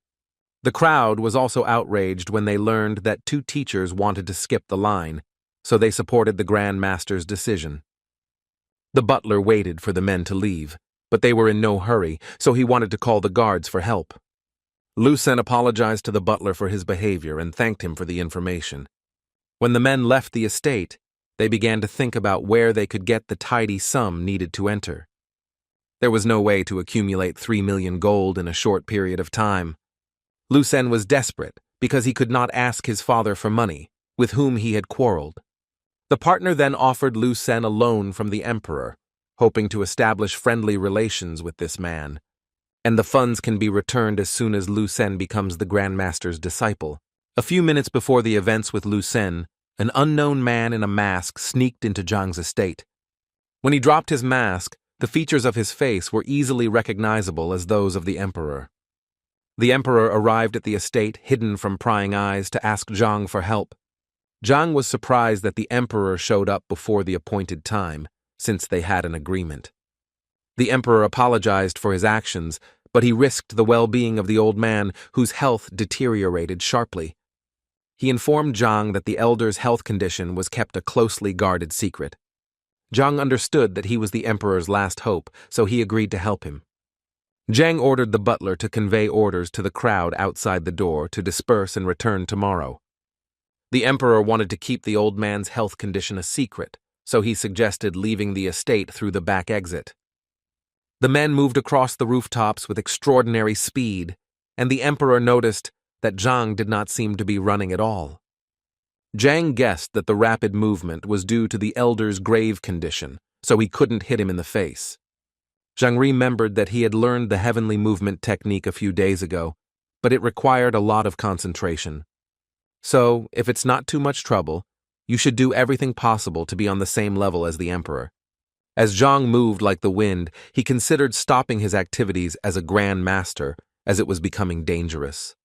The crowd was also outraged when they learned that 2 teachers wanted to skip the line, so they supported the Grand Master's decision. The butler waited for the men to leave, but they were in no hurry, so he wanted to call the guards for help. Lu Sen apologized to the butler for his behavior and thanked him for the information. When the men left the estate, they began to think about where they could get the tidy sum needed to enter. There was no way to accumulate 3 million gold in a short period of time. Lu Sen was desperate because he could not ask his father for money, with whom he had quarreled. The partner then offered Lu Sen a loan from the emperor, hoping to establish friendly relations with this man, and the funds can be returned as soon as Lu Sen becomes the Grandmaster's disciple. A few minutes before the events with Lu Sen, An unknown man in a mask sneaked into Zhang's estate. When he dropped his mask, the features of his face were easily recognizable as those of the emperor. The emperor arrived at the estate hidden from prying eyes to ask Zhang for help. Zhang was surprised that the emperor showed up before the appointed time, since they had an agreement. The emperor apologized for his actions, but he risked the well-being of the old man, whose health deteriorated sharply. He informed Zhang that the elder's health condition was kept a closely guarded secret. Zhang understood that he was the emperor's last hope, so he agreed to help him. Zhang ordered the butler to convey orders to the crowd outside the door to disperse and return tomorrow. The emperor wanted to keep the old man's health condition a secret, so he suggested leaving the estate through the back exit. The men moved across the rooftops with extraordinary speed, and the emperor noticed that Zhang did not seem to be running at all. Zhang guessed that the rapid movement was due to the elder's grave condition, so he couldn't hit him in the face. Zhang remembered that he had learned the heavenly movement technique a few days ago, but it required a lot of concentration. So, if it's not too much trouble, you should do everything possible to be on the same level as the emperor. As Zhang moved like the wind, he considered stopping his activities as a grandmaster, as it was becoming dangerous.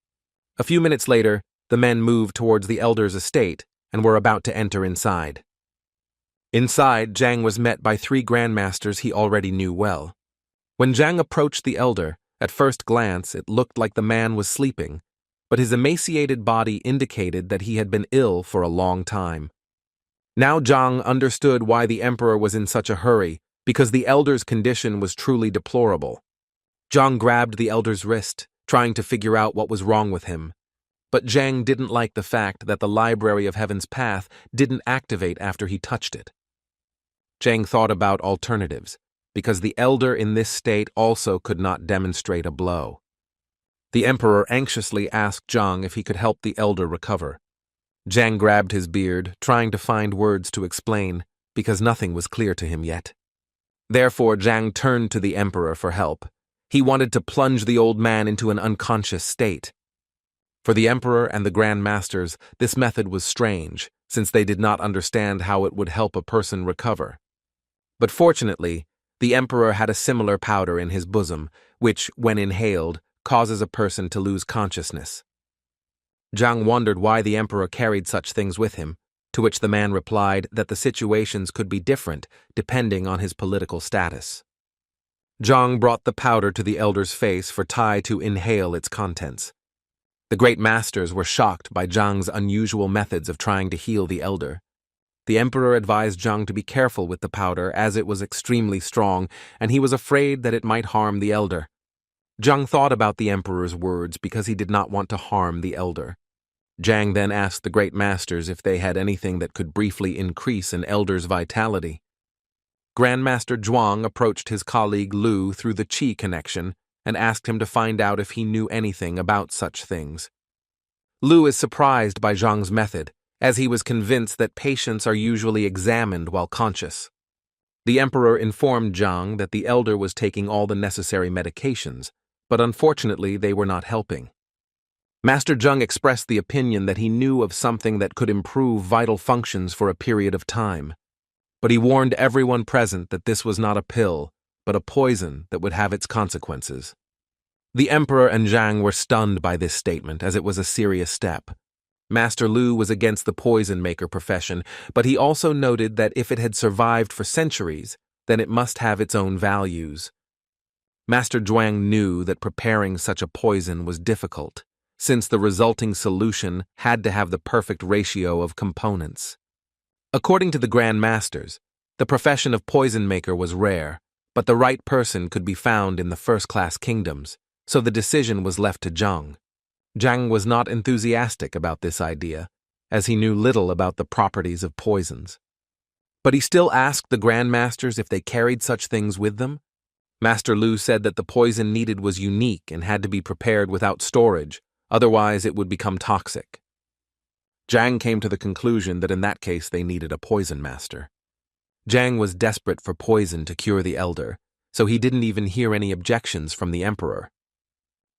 A few minutes later, the men moved towards the elder's estate and were about to enter inside. Inside, Zhang was met by 3 grandmasters he already knew well. When Zhang approached the elder, at first glance it looked like the man was sleeping, but his emaciated body indicated that he had been ill for a long time. Now Zhang understood why the emperor was in such a hurry, because the elder's condition was truly deplorable. Zhang grabbed the elder's wrist, trying to figure out what was wrong with him. But Zhang didn't like the fact that the Library of Heaven's Path didn't activate after he touched it. Zhang thought about alternatives, because the elder in this state also could not demonstrate a blow. The emperor anxiously asked Zhang if he could help the elder recover. Zhang grabbed his beard, trying to find words to explain, because nothing was clear to him yet. Therefore, Zhang turned to the emperor for help. He wanted to plunge the old man into an unconscious state. For the emperor and the grandmasters, this method was strange, since they did not understand how it would help a person recover. But fortunately, the emperor had a similar powder in his bosom, which, when inhaled, causes a person to lose consciousness. Zhang wondered why the emperor carried such things with him, to which the man replied that the situations could be different depending on his political status. Zhang brought the powder to the elder's face for Tai to inhale its contents. The great masters were shocked by Zhang's unusual methods of trying to heal the elder. The emperor advised Zhang to be careful with the powder as it was extremely strong, and he was afraid that it might harm the elder. Zhang thought about the emperor's words because he did not want to harm the elder. Zhang then asked the great masters if they had anything that could briefly increase an elder's vitality. Grandmaster Zhuang approached his colleague Lu through the Qi connection and asked him to find out if he knew anything about such things. Lu is surprised by Zhang's method, as he was convinced that patients are usually examined while conscious. The emperor informed Zhang that the elder was taking all the necessary medications, but unfortunately they were not helping. Master Zhang expressed the opinion that he knew of something that could improve vital functions for a period of time, but he warned everyone present that this was not a pill, but a poison that would have its consequences. The emperor and Zhang were stunned by this statement, as it was a serious step. Master Lu was against the poison maker profession, but he also noted that if it had survived for centuries, then it must have its own values. Master Zhuang knew that preparing such a poison was difficult, since the resulting solution had to have the perfect ratio of components. According to the Grand Masters, the profession of poison maker was rare, but the right person could be found in the first-class kingdoms, so the decision was left to Zhang. Zhang was not enthusiastic about this idea, as he knew little about the properties of poisons. But he still asked the Grand Masters if they carried such things with them. Master Lu said that the poison needed was unique and had to be prepared without storage, otherwise it would become toxic. Zhang came to the conclusion that in that case they needed a poison master. Zhang was desperate for poison to cure the elder, so he didn't even hear any objections from the emperor.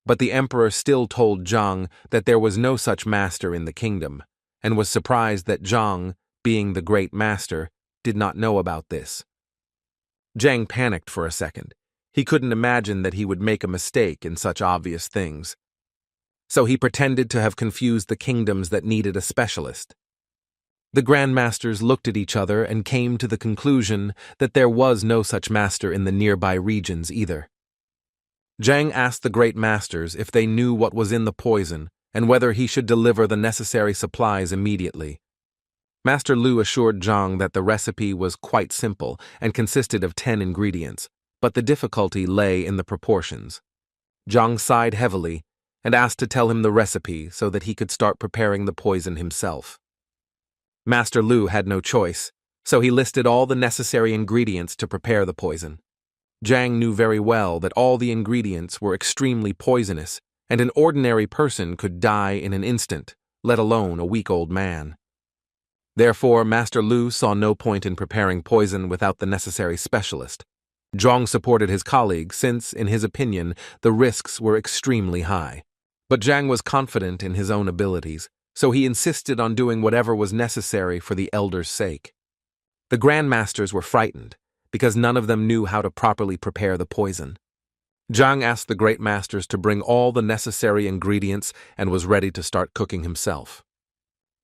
But the emperor still told Zhang that there was no such master in the kingdom, and was surprised that Zhang, being the great master, did not know about this. Zhang panicked for a second. He couldn't imagine that he would make a mistake in such obvious things. So he pretended to have confused the kingdoms that needed a specialist. The grandmasters looked at each other and came to the conclusion that there was no such master in the nearby regions either. Zhang asked the great masters if they knew what was in the poison and whether he should deliver the necessary supplies immediately. Master Lu assured Zhang that the recipe was quite simple and consisted of 10 ingredients, but the difficulty lay in the proportions. Zhang sighed heavily and asked to tell him the recipe so that he could start preparing the poison himself. Master Lu had no choice, so he listed all the necessary ingredients to prepare the poison. Zhang knew very well that all the ingredients were extremely poisonous, and an ordinary person could die in an instant, let alone a weak old man. Therefore, Master Lu saw no point in preparing poison without the necessary specialist. Zhang supported his colleague since, in his opinion, the risks were extremely high. But Zhang was confident in his own abilities, so he insisted on doing whatever was necessary for the elders' sake. The grandmasters were frightened, because none of them knew how to properly prepare the poison. Zhang asked the great masters to bring all the necessary ingredients and was ready to start cooking himself.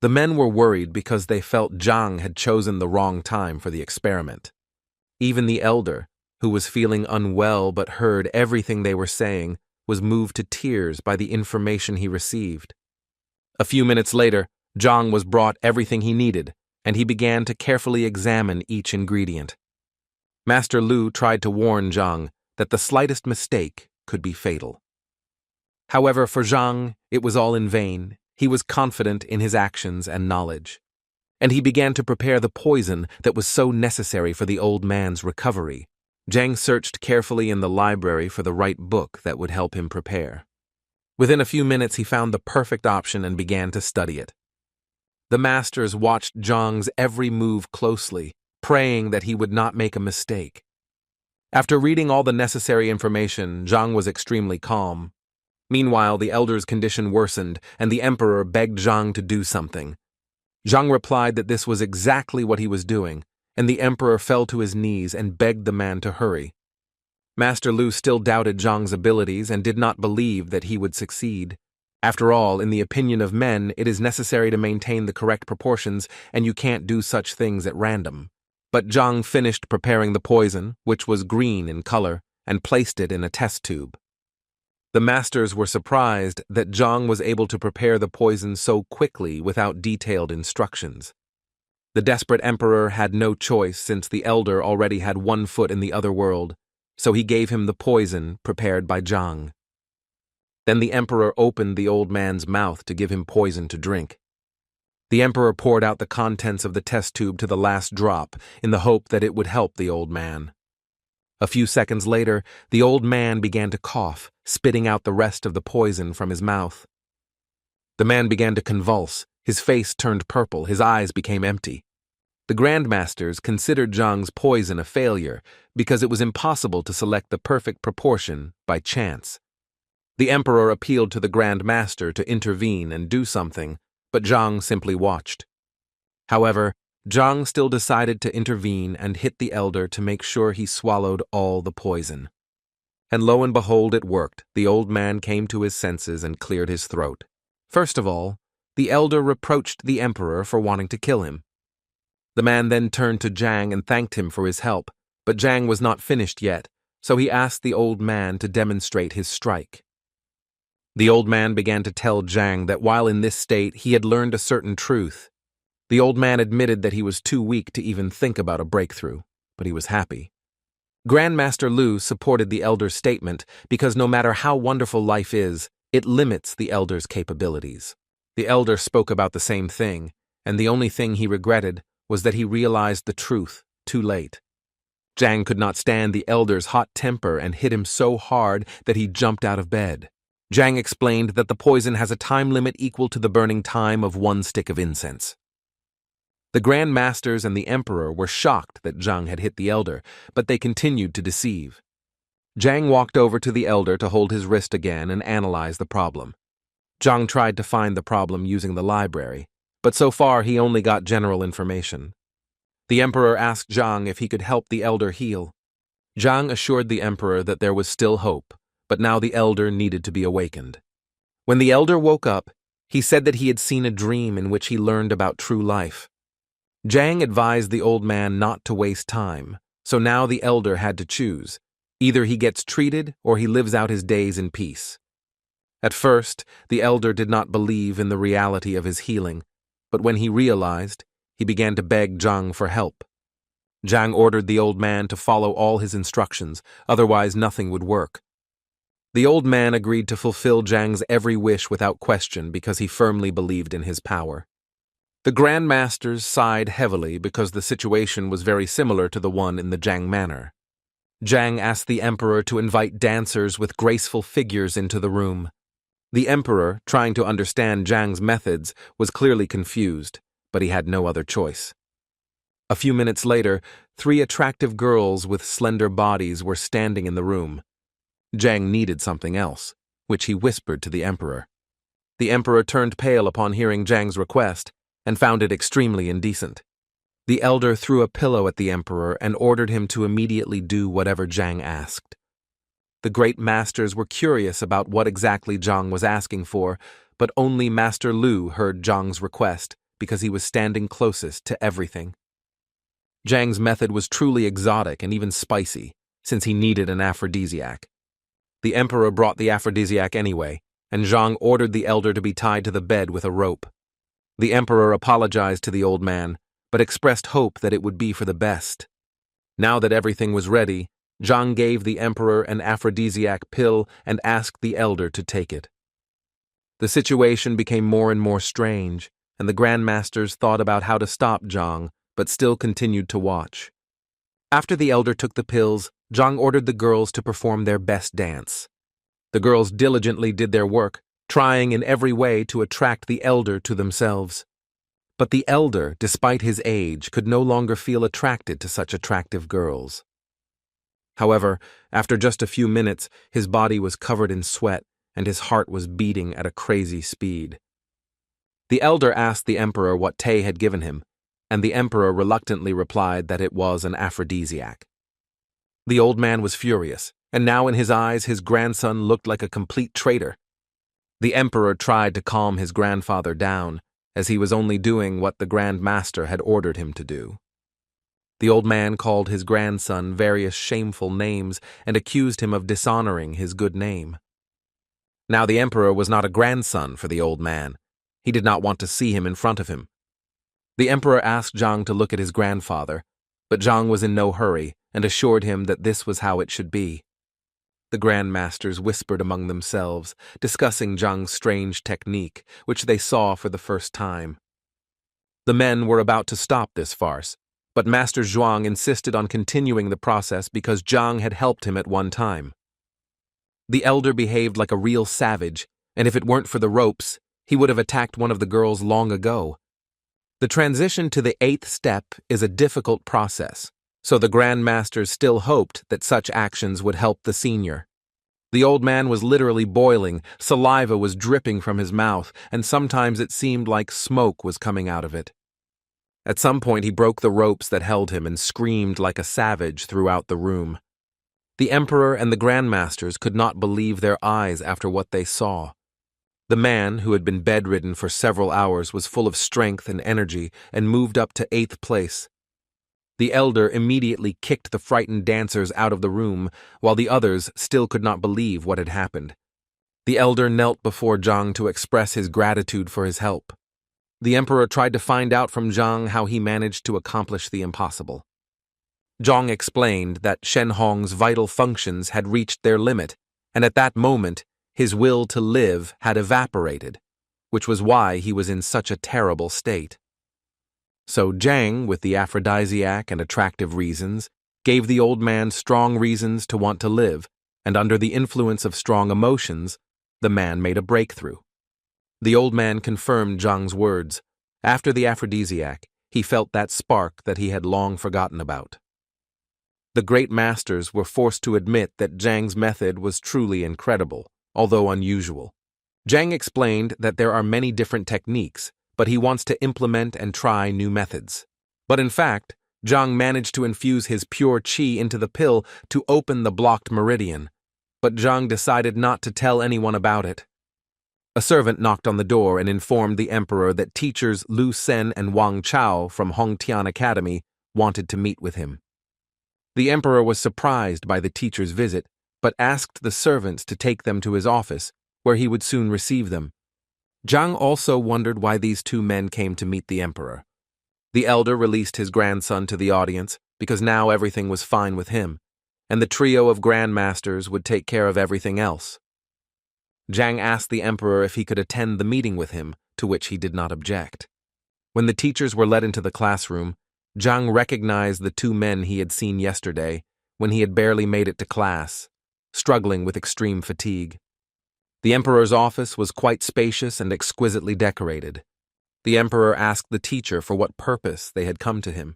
The men were worried because they felt Zhang had chosen the wrong time for the experiment. Even the elder, who was feeling unwell but heard everything they were saying, was moved to tears by the information he received. A few minutes later, Zhang was brought everything he needed, and he began to carefully examine each ingredient. Master Lu tried to warn Zhang that the slightest mistake could be fatal. However, for Zhang, it was all in vain. He was confident in his actions and knowledge, and he began to prepare the poison that was so necessary for the old man's recovery. Zhang searched carefully in the library for the right book that would help him prepare. Within a few minutes, he found the perfect option and began to study it. The masters watched Zhang's every move closely, praying that he would not make a mistake. After reading all the necessary information, Zhang was extremely calm. Meanwhile, the elder's condition worsened, and the emperor begged Zhang to do something. Zhang replied that this was exactly what he was doing, and the emperor fell to his knees and begged the man to hurry. Master Lu still doubted Zhang's abilities and did not believe that he would succeed. After all, in the opinion of men, it is necessary to maintain the correct proportions, and you can't do such things at random. But Zhang finished preparing the poison, which was green in color, and placed it in a test tube. The masters were surprised that Zhang was able to prepare the poison so quickly without detailed instructions. The desperate emperor had no choice since the elder already had one foot in the other world, so he gave him the poison prepared by Zhang. Then the emperor opened the old man's mouth to give him poison to drink. The emperor poured out the contents of the test tube to the last drop in the hope that it would help the old man. A few seconds later, the old man began to cough, spitting out the rest of the poison from his mouth. The man began to convulse, his face turned purple, his eyes became empty. The grandmasters considered Zhang's poison a failure because it was impossible to select the perfect proportion by chance. The emperor appealed to the grandmaster to intervene and do something, but Zhang simply watched. However, Zhang still decided to intervene and hit the elder to make sure he swallowed all the poison. And lo and behold, it worked. The old man came to his senses and cleared his throat. First of all, the elder reproached the emperor for wanting to kill him. The man then turned to Zhang and thanked him for his help, but Zhang was not finished yet, so he asked the old man to demonstrate his strike. The old man began to tell Zhang that while in this state he had learned a certain truth. The old man admitted that he was too weak to even think about a breakthrough, but he was happy. Grandmaster Lu supported the elder's statement because no matter how wonderful life is, it limits the elder's capabilities. The elder spoke about the same thing, and the only thing he regretted was that he realized the truth too late. Zhang could not stand the elder's hot temper and hit him so hard that he jumped out of bed. Zhang explained that the poison has a time limit equal to the burning time of one stick of incense. The Grand Masters and the Emperor were shocked that Zhang had hit the elder, but they continued to deceive. Zhang walked over to the elder to hold his wrist again and analyze the problem. Zhang tried to find the problem using the library, but so far he only got general information. The emperor asked Zhang if he could help the elder heal. Zhang assured the emperor that there was still hope, but now the elder needed to be awakened. When the elder woke up, he said that he had seen a dream in which he learned about true life. Zhang advised the old man not to waste time, so now the elder had to choose. Either he gets treated or he lives out his days in peace. At first, the elder did not believe in the reality of his healing, but when he realized, he began to beg Zhang for help. Zhang ordered the old man to follow all his instructions, otherwise nothing would work. The old man agreed to fulfill Zhang's every wish without question because he firmly believed in his power. The grandmasters sighed heavily because the situation was very similar to the one in the Zhang manor. Zhang asked the emperor to invite dancers with graceful figures into the room. The emperor, trying to understand Zhang's methods, was clearly confused, but he had no other choice. A few minutes later, 3 attractive girls with slender bodies were standing in the room. Zhang needed something else, which he whispered to the emperor. The emperor turned pale upon hearing Zhang's request and found it extremely indecent. The elder threw a pillow at the emperor and ordered him to immediately do whatever Zhang asked. The great masters were curious about what exactly Zhang was asking for, but only Master Lu heard Zhang's request because he was standing closest to everything. Zhang's method was truly exotic and even spicy, since he needed an aphrodisiac. The emperor brought the aphrodisiac anyway, and Zhang ordered the elder to be tied to the bed with a rope. The emperor apologized to the old man, but expressed hope that it would be for the best. Now that everything was ready, Zhang gave the emperor an aphrodisiac pill and asked the elder to take it. The situation became more and more strange, and the grandmasters thought about how to stop Zhang, but still continued to watch. After the elder took the pills, Zhang ordered the girls to perform their best dance. The girls diligently did their work, trying in every way to attract the elder to themselves. But the elder, despite his age, could no longer feel attracted to such attractive girls. However, after just a few minutes, his body was covered in sweat, and his heart was beating at a crazy speed. The elder asked the emperor what Tay had given him, and the emperor reluctantly replied that it was an aphrodisiac. The old man was furious, and now in his eyes his grandson looked like a complete traitor. The emperor tried to calm his grandfather down, as he was only doing what the grandmaster had ordered him to do. The old man called his grandson various shameful names and accused him of dishonoring his good name. Now the emperor was not a grandson for the old man. He did not want to see him in front of him. The emperor asked Zhang to look at his grandfather, but Zhang was in no hurry and assured him that this was how it should be. The grandmasters whispered among themselves, discussing Zhang's strange technique, which they saw for the first time. The men were about to stop this farce, but Master Zhuang insisted on continuing the process because Zhang had helped him at one time. The elder behaved like a real savage, and if it weren't for the ropes, he would have attacked one of the girls long ago. The transition to the 8th step is a difficult process, so the grandmasters still hoped that such actions would help the senior. The old man was literally boiling, saliva was dripping from his mouth, and sometimes it seemed like smoke was coming out of it. At some point he broke the ropes that held him and screamed like a savage throughout the room. The emperor and the grandmasters could not believe their eyes after what they saw. The man, who had been bedridden for several hours, was full of strength and energy and moved up to 8th place. The elder immediately kicked the frightened dancers out of the room, while the others still could not believe what had happened. The elder knelt before Zhang to express his gratitude for his help. The emperor tried to find out from Zhang how he managed to accomplish the impossible. Zhang explained that Shen Hong's vital functions had reached their limit, and at that moment, his will to live had evaporated, which was why he was in such a terrible state. So Zhang, with the aphrodisiac and attractive reasons, gave the old man strong reasons to want to live, and under the influence of strong emotions, the man made a breakthrough. The old man confirmed Zhang's words. After the aphrodisiac, he felt that spark that he had long forgotten about. The great masters were forced to admit that Zhang's method was truly incredible, although unusual. Zhang explained that there are many different techniques, but he wants to implement and try new methods. But in fact, Zhang managed to infuse his pure qi into the pill to open the blocked meridian, but Zhang decided not to tell anyone about it. A servant knocked on the door and informed the emperor that teachers Lu Sen and Wang Chao from Hongtian Academy wanted to meet with him. The emperor was surprised by the teacher's visit, but asked the servants to take them to his office, where he would soon receive them. Zhang also wondered why these two men came to meet the emperor. The elder released his grandson to the audience because now everything was fine with him, and the trio of grandmasters would take care of everything else. Zhang asked the emperor if he could attend the meeting with him, to which he did not object. When the teachers were led into the classroom, Zhang recognized the two men he had seen yesterday when he had barely made it to class, struggling with extreme fatigue. The emperor's office was quite spacious and exquisitely decorated. The emperor asked the teacher for what purpose they had come to him.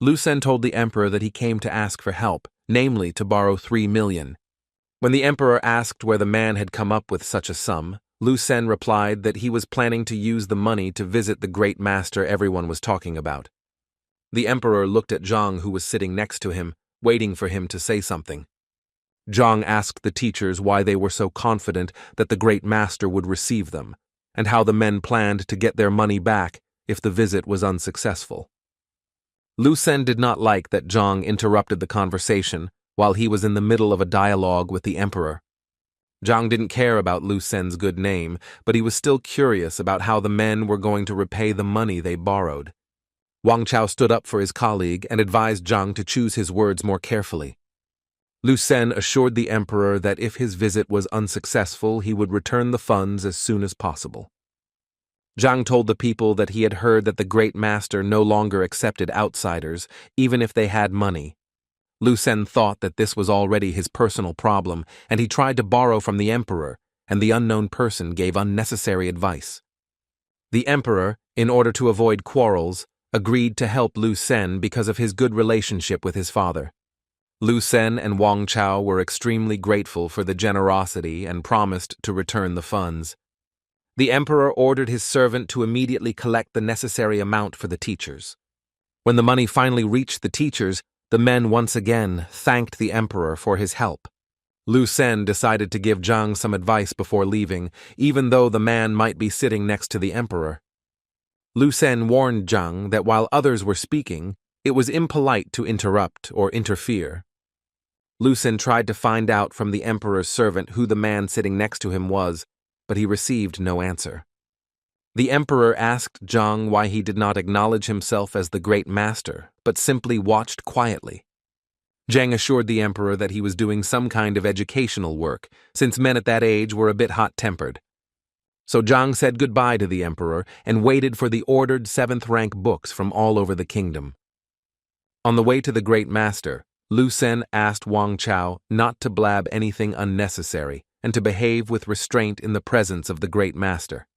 Lu Sen told the emperor that he came to ask for help, namely to borrow 3 million. When the emperor asked where the man had come up with such a sum, Lu Sen replied that he was planning to use the money to visit the great master everyone was talking about. The emperor looked at Zhang, who was sitting next to him, waiting for him to say something. Zhang asked the teachers why they were so confident that the great master would receive them, and how the men planned to get their money back if the visit was unsuccessful. Lu Sen did not like that Zhang interrupted the conversation while he was in the middle of a dialogue with the emperor. Zhang didn't care about Lu Sen's good name, but he was still curious about how the men were going to repay the money they borrowed. Wang Chao stood up for his colleague and advised Zhang to choose his words more carefully. Lu Sen assured the emperor that if his visit was unsuccessful, he would return the funds as soon as possible. Zhang told the people that he had heard that the great master no longer accepted outsiders, even if they had money. Lu Sen thought that this was already his personal problem, and he tried to borrow from the emperor, and the unknown person gave unnecessary advice. The emperor, in order to avoid quarrels, agreed to help Lu Sen because of his good relationship with his father. Lu Sen and Wang Chao were extremely grateful for the generosity and promised to return the funds. The emperor ordered his servant to immediately collect the necessary amount for the teachers. When the money finally reached the teachers, the men once again thanked the emperor for his help. Lu Sen decided to give Zhang some advice before leaving, even though the man might be sitting next to the emperor. Lu Sen warned Zhang that while others were speaking, it was impolite to interrupt or interfere. Lu Sen tried to find out from the emperor's servant who the man sitting next to him was, but he received no answer. The emperor asked Zhang why he did not acknowledge himself as the great master, but simply watched quietly. Zhang assured the emperor that he was doing some kind of educational work, since men at that age were a bit hot-tempered. So Zhang said goodbye to the emperor and waited for the ordered 7th rank books from all over the kingdom. On the way to the great master, Lu Sen asked Wang Chao not to blab anything unnecessary and to behave with restraint in the presence of the great master.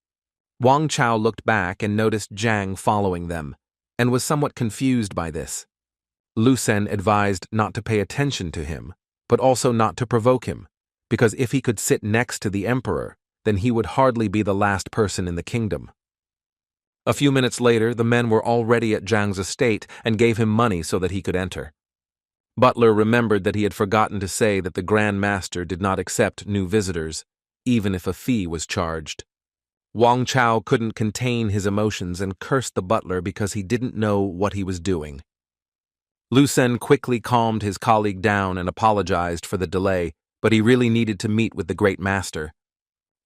Wang Chao looked back and noticed Zhang following them, and was somewhat confused by this. Lu Sen advised not to pay attention to him, but also not to provoke him, because if he could sit next to the emperor, then he would hardly be the last person in the kingdom. A few minutes later, the men were already at Zhang's estate and gave him money so that he could enter. Butler remembered that he had forgotten to say that the Grand Master did not accept new visitors, even if a fee was charged. Wang Chao couldn't contain his emotions and cursed the butler because he didn't know what he was doing. Lu Sen quickly calmed his colleague down and apologized for the delay, but he really needed to meet with the great master.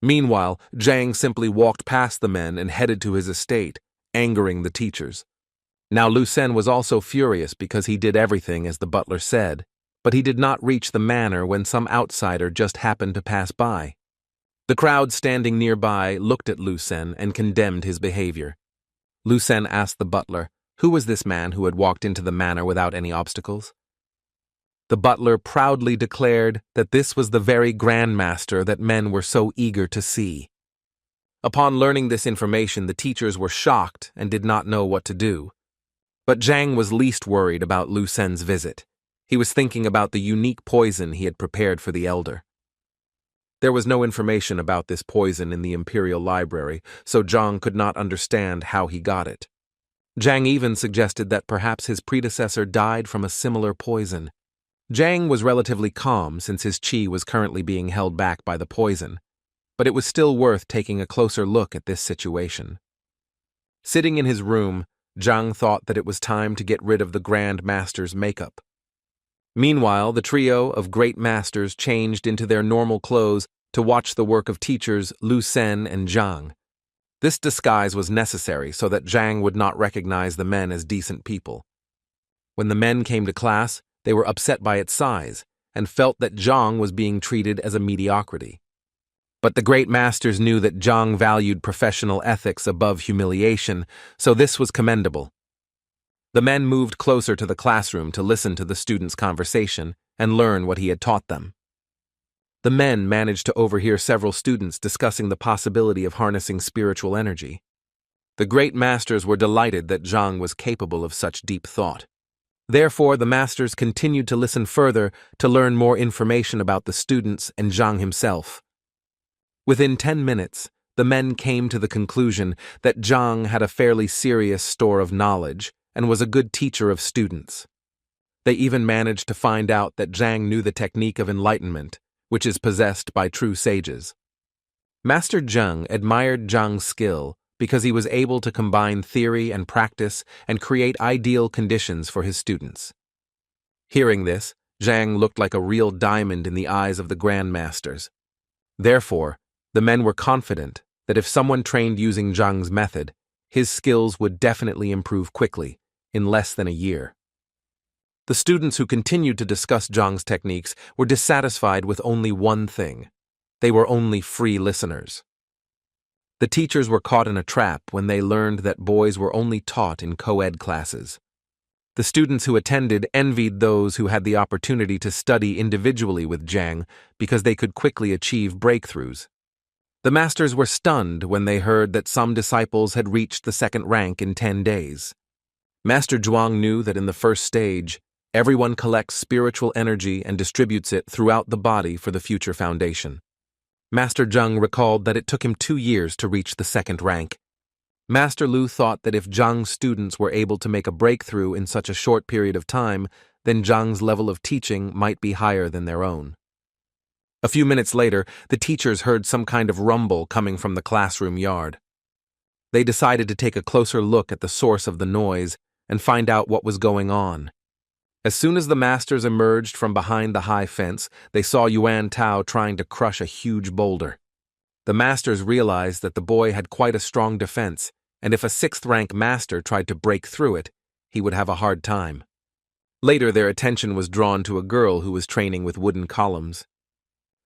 Meanwhile, Zhang simply walked past the men and headed to his estate, angering the teachers. Now Lu Sen was also furious because he did everything as the butler said, but he did not reach the manor when some outsider just happened to pass by. The crowd standing nearby looked at Lu Sen and condemned his behavior. Lu Sen asked the butler, who was this man who had walked into the manor without any obstacles? The butler proudly declared that this was the very grandmaster that men were so eager to see. Upon learning this information, the teachers were shocked and did not know what to do. But Zhang was least worried about Lu Sen's visit. He was thinking about the unique poison he had prepared for the elder. There was no information about this poison in the Imperial Library, so Zhang could not understand how he got it. Zhang even suggested that perhaps his predecessor died from a similar poison. Zhang was relatively calm since his qi was currently being held back by the poison, but it was still worth taking a closer look at this situation. Sitting in his room, Zhang thought that it was time to get rid of the grandmaster's makeup. Meanwhile, the trio of great masters changed into their normal clothes to watch the work of teachers Lu Sen and Zhang. This disguise was necessary so that Zhang would not recognize the men as decent people. When the men came to class, they were upset by its size and felt that Zhang was being treated as a mediocrity. But the great masters knew that Zhang valued professional ethics above humiliation, so this was commendable. The men moved closer to the classroom to listen to the students' conversation and learn what he had taught them. The men managed to overhear several students discussing the possibility of harnessing spiritual energy. The great masters were delighted that Zhang was capable of such deep thought. Therefore, the masters continued to listen further to learn more information about the students and Zhang himself. Within 10 minutes, the men came to the conclusion that Zhang had a fairly serious store of knowledge and was a good teacher of students. They even managed to find out that Zhang knew the technique of enlightenment, which is possessed by true sages. Master Zheng admired Zhang's skill because he was able to combine theory and practice and create ideal conditions for his students. Hearing this, Zhang looked like a real diamond in the eyes of the grandmasters. Therefore, the men were confident that if someone trained using Zhang's method, his skills would definitely improve quickly, in less than a year. The students who continued to discuss Zhang's techniques were dissatisfied with only one thing. They were only free listeners. The teachers were caught in a trap when they learned that boys were only taught in co-ed classes. The students who attended envied those who had the opportunity to study individually with Zhang because they could quickly achieve breakthroughs. The masters were stunned when they heard that some disciples had reached the second rank in 10 days. Master Zhuang knew that in the first stage, everyone collects spiritual energy and distributes it throughout the body for the future foundation. Master Zheng recalled that it took him 2 years to reach the second rank. Master Lu thought that if Zhang's students were able to make a breakthrough in such a short period of time, then Zhang's level of teaching might be higher than their own. A few minutes later, the teachers heard some kind of rumble coming from the classroom yard. They decided to take a closer look at the source of the noise and find out what was going on. As soon as the masters emerged from behind the high fence, they saw Yuan Tao trying to crush a huge boulder. The masters realized that the boy had quite a strong defense, and if a 6th-rank master tried to break through it, he would have a hard time. Later, their attention was drawn to a girl who was training with wooden columns.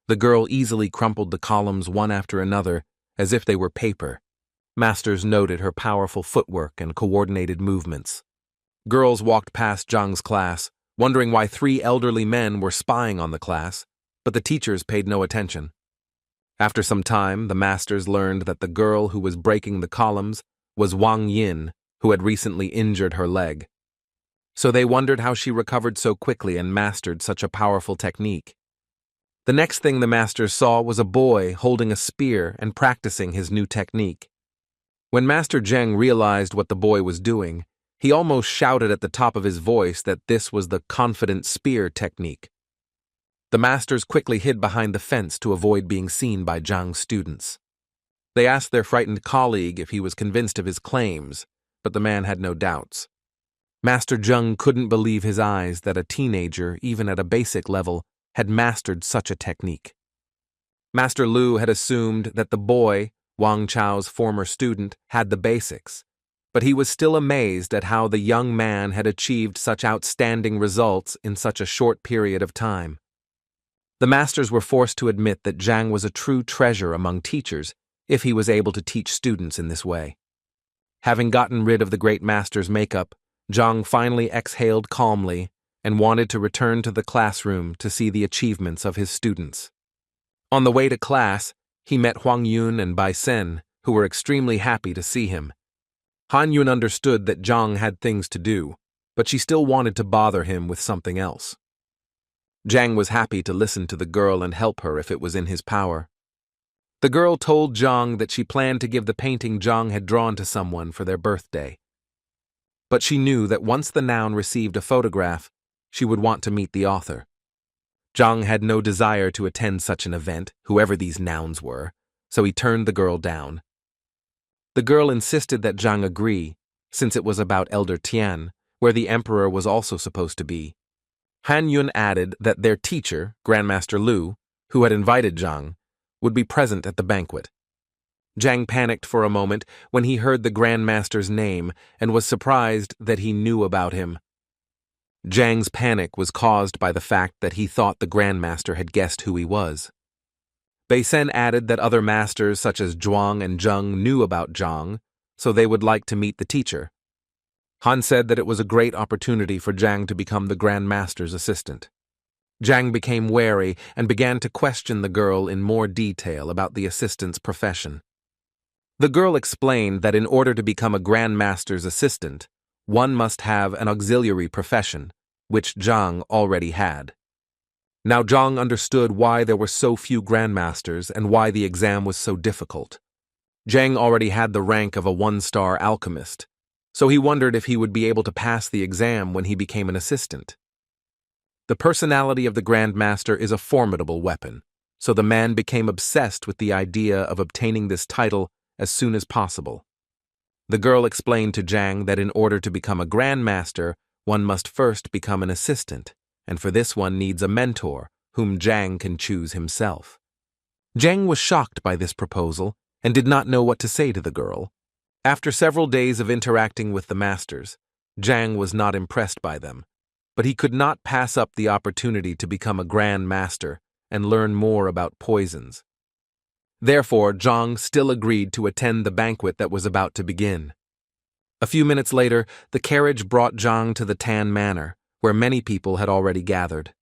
The girl easily crumpled the columns one after another, as if they were paper. Masters noted her powerful footwork and coordinated movements. Girls walked past Zhang's class, wondering why 3 elderly men were spying on the class, but the teachers paid no attention. After some time, the masters learned that the girl who was breaking the columns was Wang Yin, who had recently injured her leg. So they wondered how she recovered so quickly and mastered such a powerful technique. The next thing the masters saw was a boy holding a spear and practicing his new technique. When Master Zheng realized what the boy was doing, he almost shouted at the top of his voice that this was the confident spear technique. The masters quickly hid behind the fence to avoid being seen by Zhang's students. They asked their frightened colleague if he was convinced of his claims, but the man had no doubts. Master Zheng couldn't believe his eyes that a teenager, even at a basic level, had mastered such a technique. Master Lu had assumed that the boy, Wang Chao's former student, had the basics, but he was still amazed at how the young man had achieved such outstanding results in such a short period of time. The masters were forced to admit that Zhang was a true treasure among teachers if he was able to teach students in this way. Having gotten rid of the great master's makeup, Zhang finally exhaled calmly and wanted to return to the classroom to see the achievements of his students. On the way to class, he met Huang Yun and Bai Sen, who were extremely happy to see him. Han Yun understood that Zhang had things to do, but she still wanted to bother him with something else. Zhang was happy to listen to the girl and help her if it was in his power. The girl told Zhang that she planned to give the painting Zhang had drawn to someone for their birthday. But she knew that once the noun received a photograph, she would want to meet the author. Zhang had no desire to attend such an event, whoever these nouns were, so he turned the girl down. The girl insisted that Zhang agree, since it was about Elder Tian, where the emperor was also supposed to be. Han Yun added that their teacher, Grandmaster Lu, who had invited Zhang, would be present at the banquet. Zhang panicked for a moment when he heard the Grandmaster's name and was surprised that he knew about him. Zhang's panic was caused by the fact that he thought the Grandmaster had guessed who he was. Bei Sen added that other masters such as Zhuang and Zheng knew about Zhang, so they would like to meet the teacher. Han said that it was a great opportunity for Zhang to become the Grandmaster's assistant. Zhang became wary and began to question the girl in more detail about the assistant's profession. The girl explained that in order to become a Grandmaster's assistant, one must have an auxiliary profession, which Zhang already had. Now Zhang understood why there were so few Grandmasters and why the exam was so difficult. Zhang already had the rank of a one-star alchemist, so he wondered if he would be able to pass the exam when he became an assistant. The personality of the Grandmaster is a formidable weapon, so the man became obsessed with the idea of obtaining this title as soon as possible. The girl explained to Zhang that in order to become a Grandmaster, one must first become an assistant, and for this one needs a mentor, whom Zhang can choose himself. Zhang was shocked by this proposal and did not know what to say to the girl. After several days of interacting with the masters, Zhang was not impressed by them, but he could not pass up the opportunity to become a Grand Master and learn more about poisons. Therefore, Zhang still agreed to attend the banquet that was about to begin. A few minutes later, the carriage brought Zhang to the Tan Manor, where many people had already gathered.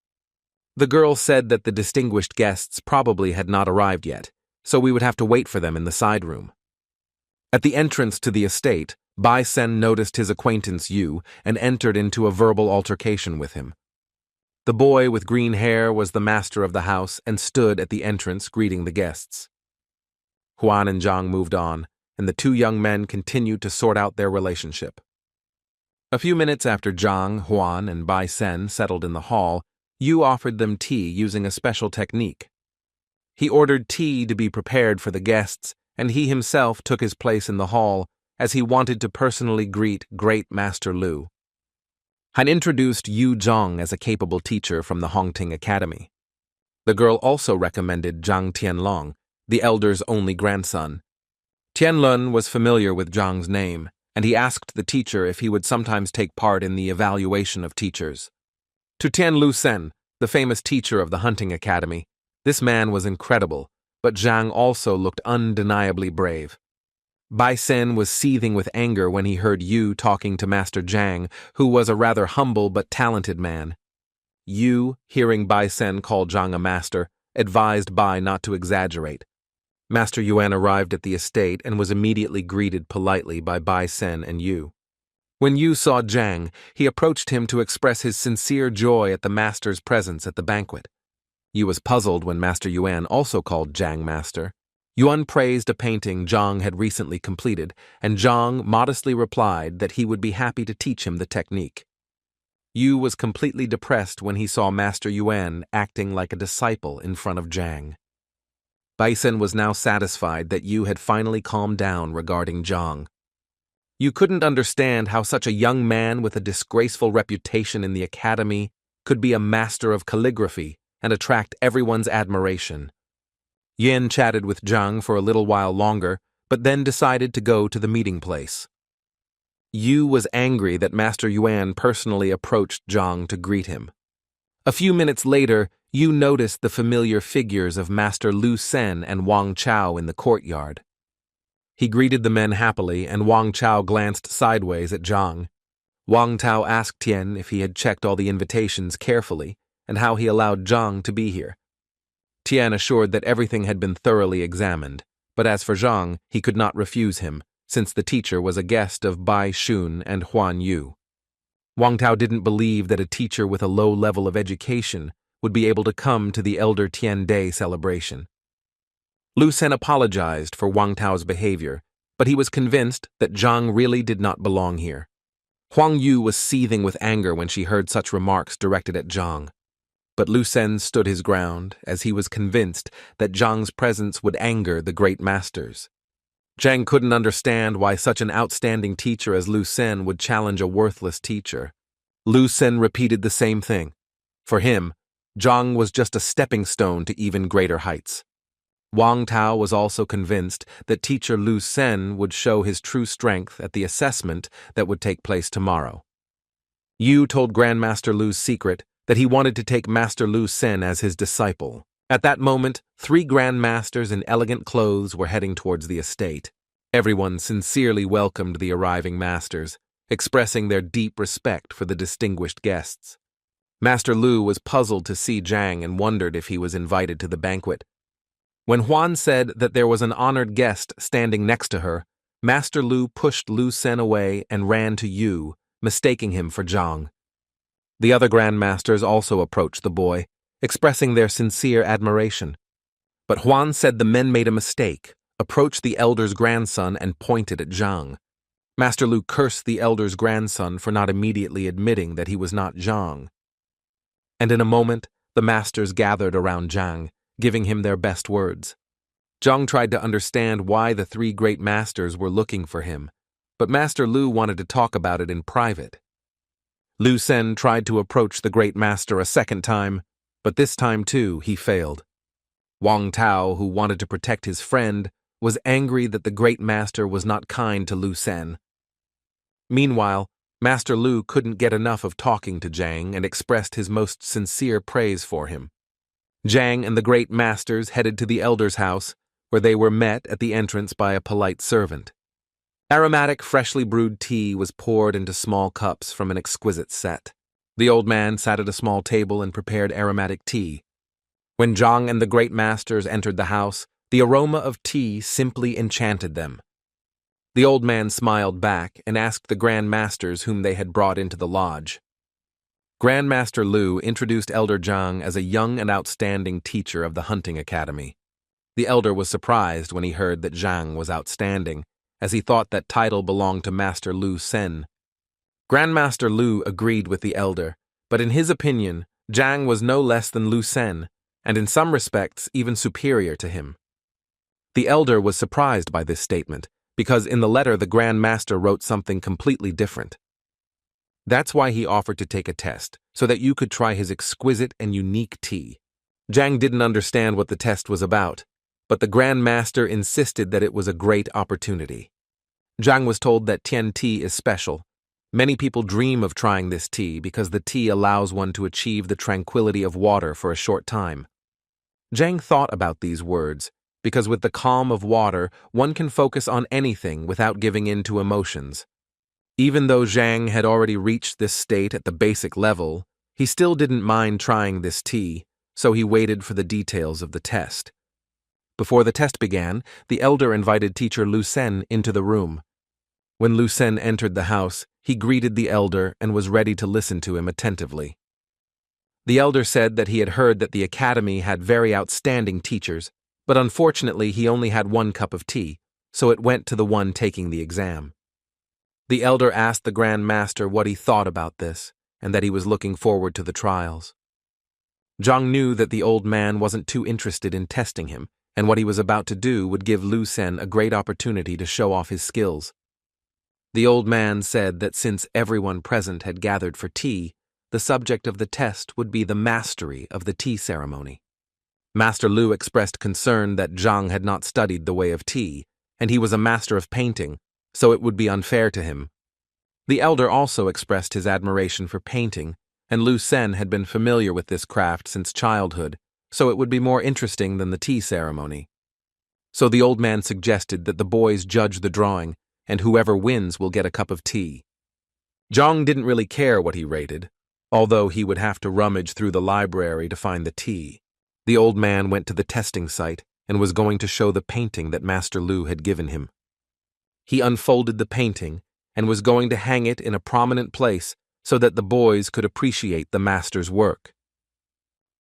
The girl said that the distinguished guests probably had not arrived yet, so we would have to wait for them in the side room. At the entrance to the estate, Bai Sen noticed his acquaintance Yu and entered into a verbal altercation with him. The boy with green hair was the master of the house and stood at the entrance greeting the guests. Huan and Zhang moved on, and the two young men continued to sort out their relationship. A few minutes after Zhang, Huan, and Bai Sen settled in the hall, Yu offered them tea using a special technique. He ordered tea to be prepared for the guests, and he himself took his place in the hall as he wanted to personally greet Great Master Lu. Han introduced Yu Zhang as a capable teacher from the Hongting Academy. The girl also recommended Zhang Tianlong, the elder's only grandson. Tianlun was familiar with Zhang's name, and he asked the teacher if he would sometimes take part in the evaluation of teachers. To Tianlu Sen, the famous teacher of the Hunting Academy, this man was incredible, but Zhang also looked undeniably brave. Bai Sen was seething with anger when he heard Yu talking to Master Zhang, who was a rather humble but talented man. Yu, hearing Bai Sen call Zhang a master, advised Bai not to exaggerate. Master Yuan arrived at the estate and was immediately greeted politely by Bai Sen and Yu. When Yu saw Zhang, he approached him to express his sincere joy at the master's presence at the banquet. Yu was puzzled when Master Yuan also called Zhang master. Yuan praised a painting Zhang had recently completed, and Zhang modestly replied that he would be happy to teach him the technique. Yu was completely depressed when he saw Master Yuan acting like a disciple in front of Zhang. Bai Sen was now satisfied that Yu had finally calmed down regarding Zhang. Yu couldn't understand how such a young man with a disgraceful reputation in the academy could be a master of calligraphy and attract everyone's admiration. Yin chatted with Zhang for a little while longer, but then decided to go to the meeting place. Yu was angry that Master Yuan personally approached Zhang to greet him. A few minutes later, Yu noticed the familiar figures of Master Lu Sen and Wang Chao in the courtyard. He greeted the men happily, and Wang Chao glanced sideways at Zhang. Wang Chao asked Tian if he had checked all the invitations carefully and how he allowed Zhang to be here. Tian assured that everything had been thoroughly examined, but as for Zhang, he could not refuse him, since the teacher was a guest of Bai Shun and Huan Yu. Wang Chao didn't believe that a teacher with a low level of education would be able to come to the Elder Tian Day celebration. Lu Sen apologized for Wang Tao's behavior, but he was convinced that Zhang really did not belong here. Huang Yu was seething with anger when she heard such remarks directed at Zhang. But Lu Sen stood his ground, as he was convinced that Zhang's presence would anger the great masters. Zhang couldn't understand why such an outstanding teacher as Lu Sen would challenge a worthless teacher. Lu Sen repeated the same thing. For him, Zhang was just a stepping stone to even greater heights. Wang Tao was also convinced that teacher Lu Sen would show his true strength at the assessment that would take place tomorrow. Yu told Grandmaster Lu's secret that he wanted to take Master Lu Sen as his disciple. At that moment, 3 grandmasters in elegant clothes were heading towards the estate. Everyone sincerely welcomed the arriving masters, expressing their deep respect for the distinguished guests. Master Lu was puzzled to see Zhang and wondered if he was invited to the banquet. When Huan said that there was an honored guest standing next to her, Master Lu pushed Lu Sen away and ran to Yu, mistaking him for Zhang. The other grandmasters also approached the boy, expressing their sincere admiration. But Huan said the men made a mistake, approached the elder's grandson and pointed at Zhang. Master Lu cursed the elder's grandson for not immediately admitting that he was not Zhang. And in a moment, the masters gathered around Zhang, giving him their best words. Zhang tried to understand why the 3 great masters were looking for him, but Master Lu wanted to talk about it in private. Lu Sen tried to approach the great master a second time, but this time too he failed. Wang Tao, who wanted to protect his friend, was angry that the great master was not kind to Lu Sen. Meanwhile, Master Lu couldn't get enough of talking to Zhang and expressed his most sincere praise for him. Zhang and the great masters headed to the elder's house, where they were met at the entrance by a polite servant. Aromatic, freshly brewed tea was poured into small cups from an exquisite set. The old man sat at a small table and prepared aromatic tea. When Zhang and the great masters entered the house, the aroma of tea simply enchanted them. The old man smiled back and asked the grand masters whom they had brought into the lodge. Grandmaster Lu introduced Elder Zhang as a young and outstanding teacher of the hunting academy. The elder was surprised when he heard that Zhang was outstanding, as he thought that title belonged to Master Lu Sen. Grandmaster Lu agreed with the elder, but in his opinion, Zhang was no less than Lu Sen, and in some respects even superior to him. The elder was surprised by this statement, because in the letter the Grand Master wrote something completely different. That's why he offered to take a test, so that you could try his exquisite and unique tea. Zhang didn't understand what the test was about, but the Grand Master insisted that it was a great opportunity. Zhang was told that Tian tea is special. Many people dream of trying this tea because the tea allows one to achieve the tranquility of water for a short time. Zhang thought about these words, because with the calm of water, one can focus on anything without giving in to emotions. Even though Zhang had already reached this state at the basic level, he still didn't mind trying this tea, so he waited for the details of the test. Before the test began, the elder invited teacher Lu Sen into the room. When Lu Sen entered the house, he greeted the elder and was ready to listen to him attentively. The elder said that he had heard that the academy had very outstanding teachers, but unfortunately he only had 1 cup of tea, so it went to the one taking the exam. The elder asked the Grand Master what he thought about this, and that he was looking forward to the trials. Zhang knew that the old man wasn't too interested in testing him, and what he was about to do would give Lu Sen a great opportunity to show off his skills. The old man said that since everyone present had gathered for tea, the subject of the test would be the mastery of the tea ceremony. Master Lu expressed concern that Zhang had not studied the way of tea, and he was a master of painting, so it would be unfair to him. The elder also expressed his admiration for painting, and Lu Sen had been familiar with this craft since childhood, so it would be more interesting than the tea ceremony. So the old man suggested that the boys judge the drawing, and whoever wins will get a cup of tea. Zhang didn't really care what he rated, although he would have to rummage through the library to find the tea. The old man went to the testing site and was going to show the painting that Master Lu had given him. He unfolded the painting and was going to hang it in a prominent place so that the boys could appreciate the master's work.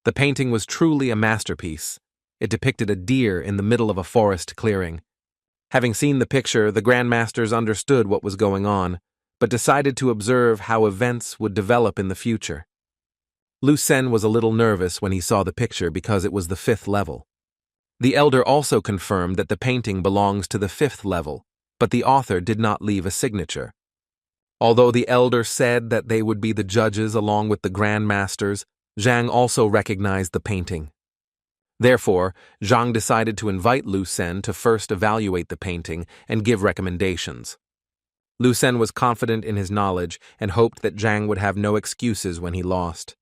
The painting was truly a masterpiece. It depicted a deer in the middle of a forest clearing. Having seen the picture, the grandmasters understood what was going on, but decided to observe how events would develop in the future. Lu Sen was a little nervous when he saw the picture because it was the 5th level. The elder also confirmed that the painting belongs to the 5th level, but the author did not leave a signature. Although the elder said that they would be the judges along with the grandmasters, Zhang also recognized the painting. Therefore, Zhang decided to invite Lu Sen to first evaluate the painting and give recommendations. Lu Sen was confident in his knowledge and hoped that Zhang would have no excuses when he lost.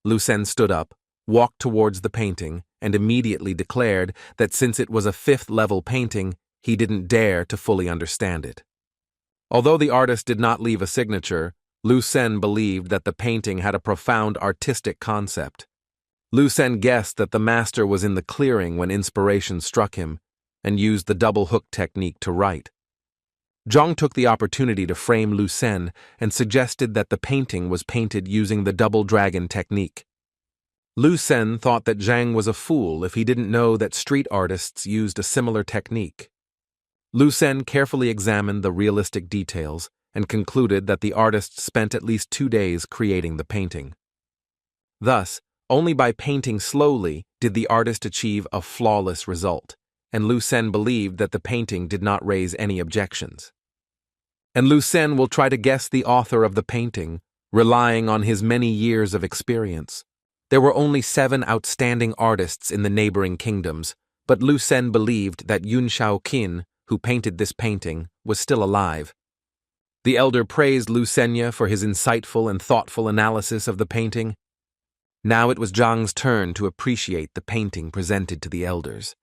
Lu Sen stood up, walked towards the painting, and immediately declared that since it was a 5th level painting, he didn't dare to fully understand it. Although the artist did not leave a signature, Lu Sen believed that the painting had a profound artistic concept. Lu Sen guessed that the master was in the clearing when inspiration struck him, and used the double hook technique to write. Zhang took the opportunity to frame Lu Sen and suggested that the painting was painted using the double dragon technique. Lu Sen thought that Zhang was a fool if he didn't know that street artists used a similar technique. Lu Sen carefully examined the realistic details and concluded that the artist spent at least 2 days creating the painting. Thus, only by painting slowly did the artist achieve a flawless result, and Lu Sen believed that the painting did not raise any objections. And Lu Sen will try to guess the author of the painting, relying on his many years of experience. There were only 7 outstanding artists in the neighboring kingdoms, but Lu Sen believed that Yun Shaoqin, who painted this painting, was still alive. The elder praised Lu Senya for his insightful and thoughtful analysis of the painting. Now it was Zhang's turn to appreciate the painting presented to the elders.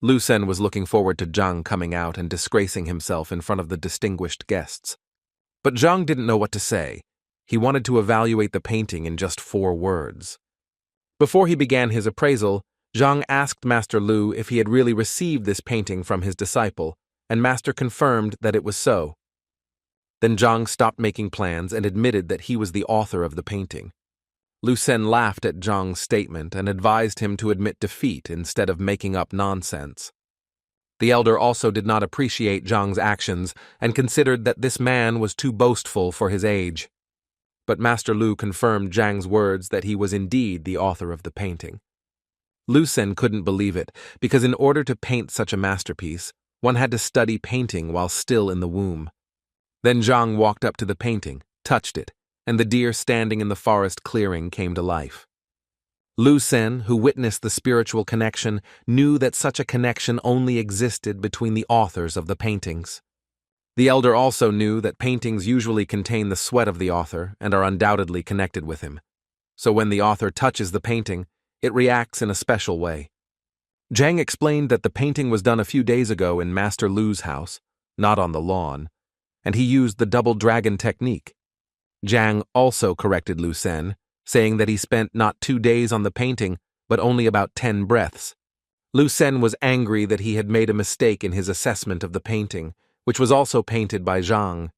Lu Sen was looking forward to Zhang coming out and disgracing himself in front of the distinguished guests. But Zhang didn't know what to say. He wanted to evaluate the painting in just 4 words. Before he began his appraisal, Zhang asked Master Lu if he had really received this painting from his disciple, and Master confirmed that it was so. Then Zhang stopped making plans and admitted that he was the author of the painting. Lu Sen laughed at Zhang's statement and advised him to admit defeat instead of making up nonsense. The elder also did not appreciate Zhang's actions and considered that this man was too boastful for his age. But Master Lu confirmed Zhang's words that he was indeed the author of the painting. Lu Sen couldn't believe it, because in order to paint such a masterpiece, one had to study painting while still in the womb. Then Zhang walked up to the painting, touched it, and the deer standing in the forest clearing came to life. Lu Sen, who witnessed the spiritual connection, knew that such a connection only existed between the authors of the paintings. The elder also knew that paintings usually contain the sweat of the author and are undoubtedly connected with him. So when the author touches the painting, it reacts in a special way. Zhang explained that the painting was done a few days ago in Master Lu's house, not on the lawn, and he used the double dragon technique. Zhang also corrected Lu Sen, saying that he spent not 2 days on the painting, but only about 10 breaths. Lu Sen was angry that he had made a mistake in his assessment of the painting, which was also painted by Zhang.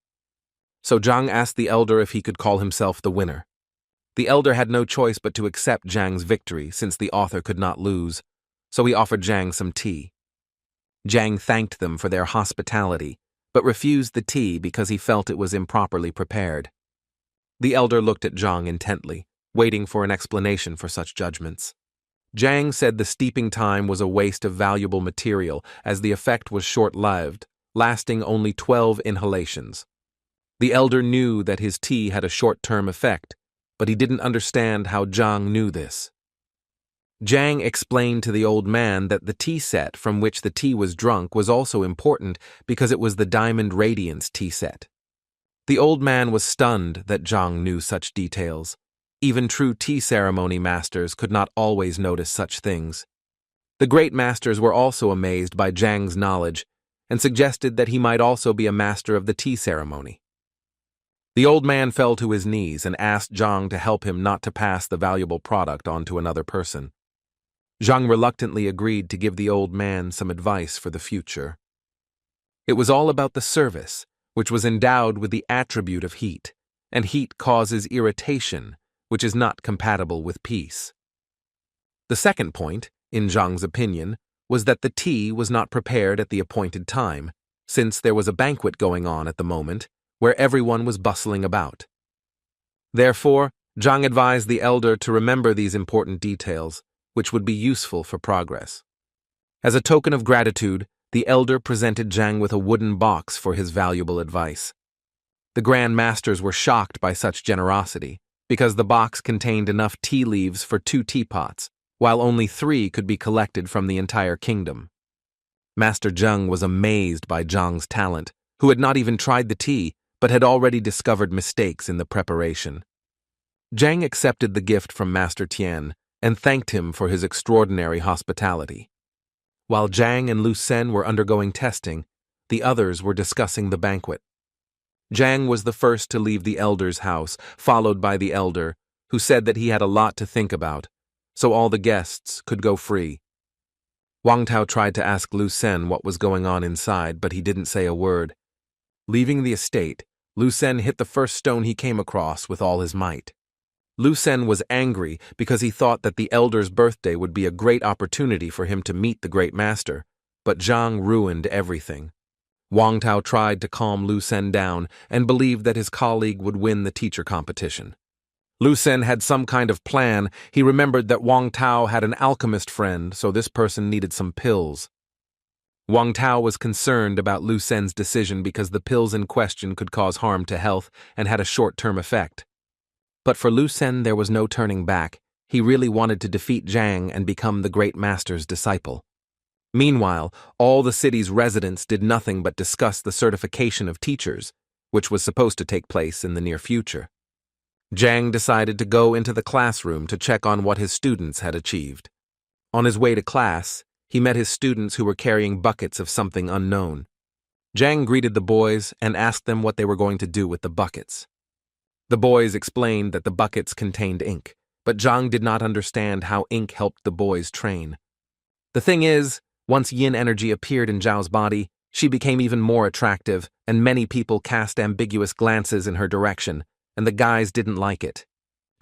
So Zhang asked the elder if he could call himself the winner. The elder had no choice but to accept Zhang's victory since the author could not lose, so he offered Zhang some tea. Zhang thanked them for their hospitality, but refused the tea because he felt it was improperly prepared. The elder looked at Zhang intently, waiting for an explanation for such judgments. Zhang said the steeping time was a waste of valuable material as the effect was short-lived, lasting only 12 inhalations. The elder knew that his tea had a short-term effect, but he didn't understand how Zhang knew this. Zhang explained to the old man that the tea set from which the tea was drunk was also important because it was the Diamond Radiance tea set. The old man was stunned that Zhang knew such details. Even true tea ceremony masters could not always notice such things. The great masters were also amazed by Zhang's knowledge and suggested that he might also be a master of the tea ceremony. The old man fell to his knees and asked Zhang to help him not to pass the valuable product on to another person. Zhang reluctantly agreed to give the old man some advice for the future. It was all about the service, which was endowed with the attribute of heat, and heat causes irritation, which is not compatible with peace. The second point, in Zhang's opinion, was that the tea was not prepared at the appointed time, since there was a banquet going on at the moment, where everyone was bustling about. Therefore, Zhang advised the elder to remember these important details, which would be useful for progress. As a token of gratitude, the elder presented Zhang with a wooden box for his valuable advice. The grandmasters were shocked by such generosity, because the box contained enough tea leaves for 2 teapots, while only 3 could be collected from the entire kingdom. Master Zheng was amazed by Zhang's talent, who had not even tried the tea, but had already discovered mistakes in the preparation. Zhang accepted the gift from Master Tian and thanked him for his extraordinary hospitality. While Zhang and Lu Sen were undergoing testing, the others were discussing the banquet. Zhang was the first to leave the elder's house, followed by the elder, who said that he had a lot to think about, so all the guests could go free. Wang Tao tried to ask Lu Sen what was going on inside, but he didn't say a word. Leaving the estate, Lu Sen hit the first stone he came across with all his might. Lu Sen was angry because he thought that the elder's birthday would be a great opportunity for him to meet the great master, but Zhang ruined everything. Wang Tao tried to calm Lu Sen down and believed that his colleague would win the teacher competition. Lu Sen had some kind of plan. He remembered that Wang Tao had an alchemist friend, so this person needed some pills. Wang Tao was concerned about Lu Sen's decision because the pills in question could cause harm to health and had a short-term effect. But for Lu Sen there was no turning back. He really wanted to defeat Zhang and become the great master's disciple. Meanwhile, all the city's residents did nothing but discuss the certification of teachers, which was supposed to take place in the near future. Zhang decided to go into the classroom to check on what his students had achieved. On his way to class, he met his students who were carrying buckets of something unknown. Zhang greeted the boys and asked them what they were going to do with the buckets. The boys explained that the buckets contained ink, but Zhang did not understand how ink helped the boys train. The thing is, once yin energy appeared in Zhao's body, she became even more attractive, and many people cast ambiguous glances in her direction, and the guys didn't like it.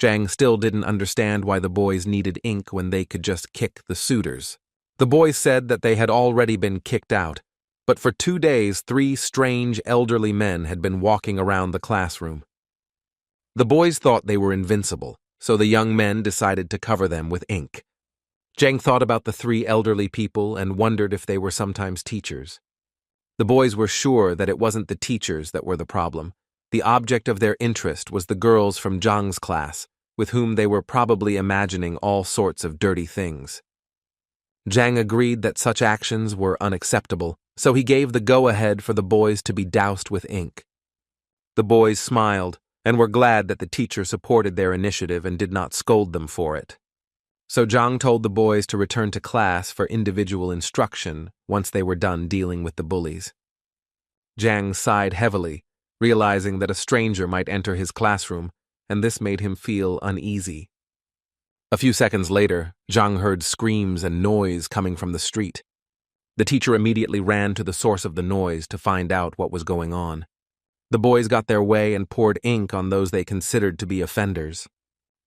Zhang still didn't understand why the boys needed ink when they could just kick the suitors. The boys said that they had already been kicked out, but for 2 days 3 strange elderly men had been walking around the classroom. The boys thought they were invincible, so the young men decided to cover them with ink. Zhang thought about the 3 elderly people and wondered if they were sometimes teachers. The boys were sure that it wasn't the teachers that were the problem. The object of their interest was the girls from Zhang's class, with whom they were probably imagining all sorts of dirty things. Zhang agreed that such actions were unacceptable, so he gave the go-ahead for the boys to be doused with ink. The boys smiled and were glad that the teacher supported their initiative and did not scold them for it. So Zhang told the boys to return to class for individual instruction once they were done dealing with the bullies. Zhang sighed heavily, realizing that a stranger might enter his classroom, and this made him feel uneasy. A few seconds later, Zhang heard screams and noise coming from the street. The teacher immediately ran to the source of the noise to find out what was going on. The boys got their way and poured ink on those they considered to be offenders.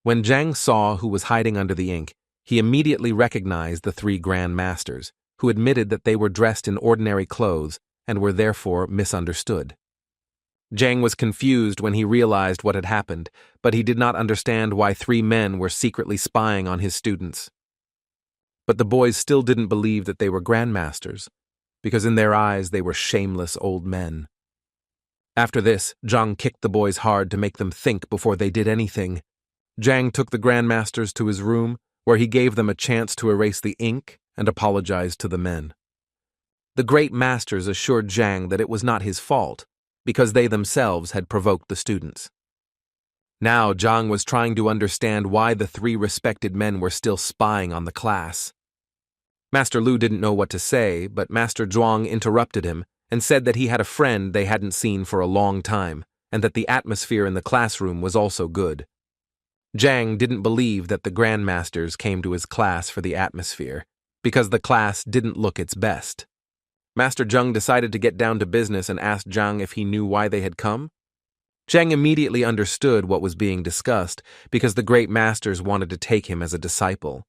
When Zhang saw who was hiding under the ink, he immediately recognized the 3 grandmasters, who admitted that they were dressed in ordinary clothes and were therefore misunderstood. Zhang was confused when he realized what had happened, but he did not understand why 3 men were secretly spying on his students. But the boys still didn't believe that they were grandmasters, because in their eyes they were shameless old men. After this, Zhang kicked the boys hard to make them think before they did anything. Zhang took the grandmasters to his room, where he gave them a chance to erase the ink and apologized to the men. The great masters assured Zhang that it was not his fault, because they themselves had provoked the students. Now Zhang was trying to understand why the 3 respected men were still spying on the class. Master Lu didn't know what to say, but Master Zhuang interrupted him and said that he had a friend they hadn't seen for a long time, and that the atmosphere in the classroom was also good. Zhang didn't believe that the grandmasters came to his class for the atmosphere, because the class didn't look its best. Master Zheng decided to get down to business and asked Zhang if he knew why they had come. Zhang immediately understood what was being discussed, because the great masters wanted to take him as a disciple.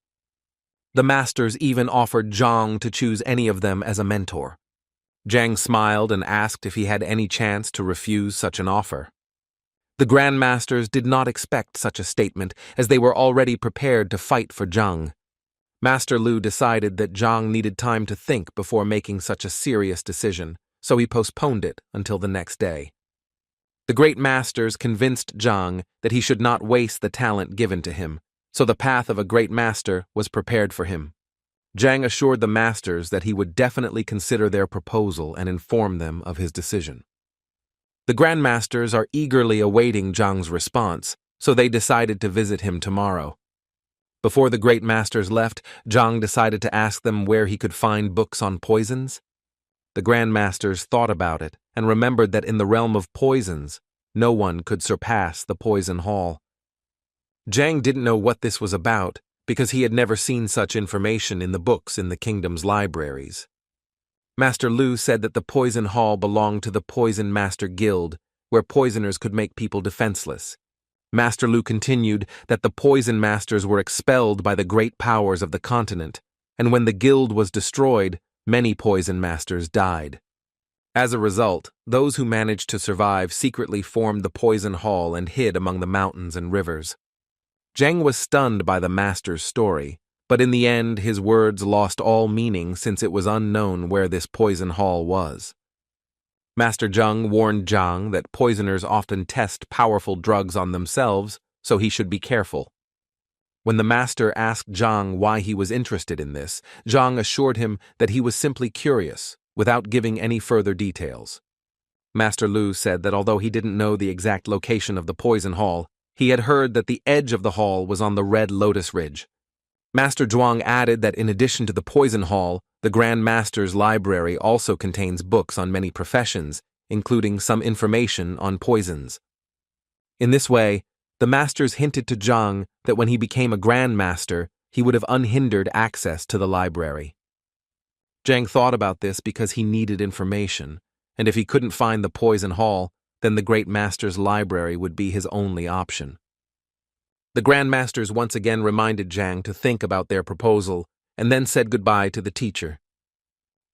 The masters even offered Zhang to choose any of them as a mentor. Zhang smiled and asked if he had any chance to refuse such an offer. The grandmasters did not expect such a statement, as they were already prepared to fight for Zhang. Master Lu decided that Zhang needed time to think before making such a serious decision, so he postponed it until the next day. The great masters convinced Zhang that he should not waste the talent given to him, so the path of a great master was prepared for him. Zhang assured the masters that he would definitely consider their proposal and inform them of his decision. The grandmasters are eagerly awaiting Zhang's response, so they decided to visit him tomorrow. Before the great masters left, Zhang decided to ask them where he could find books on poisons. The grandmasters thought about it and remembered that in the realm of poisons, no one could surpass the poison hall. Zhang didn't know what this was about because he had never seen such information in the books in the kingdom's libraries. Master Lu said that the poison hall belonged to the Poison Master Guild, where poisoners could make people defenseless. Master Lu continued that the poison masters were expelled by the great powers of the continent, and when the guild was destroyed, many poison masters died. As a result, those who managed to survive secretly formed the poison hall and hid among the mountains and rivers. Zhang was stunned by the master's story, but in the end his words lost all meaning since it was unknown where this poison hall was. Master Zheng warned Zhang that poisoners often test powerful drugs on themselves, so he should be careful. When the master asked Zhang why he was interested in this, Zhang assured him that he was simply curious, without giving any further details. Master Lu said that although he didn't know the exact location of the poison hall, he had heard that the edge of the hall was on the Red Lotus Ridge. Master Zhuang added that in addition to the poison hall, the Grand Master's library also contains books on many professions, including some information on poisons. In this way, the masters hinted to Zhang that when he became a Grand Master, he would have unhindered access to the library. Zhang thought about this because he needed information, and if he couldn't find the poison hall, then the Great Master's library would be his only option. The Grandmasters once again reminded Zhang to think about their proposal and then said goodbye to the teacher.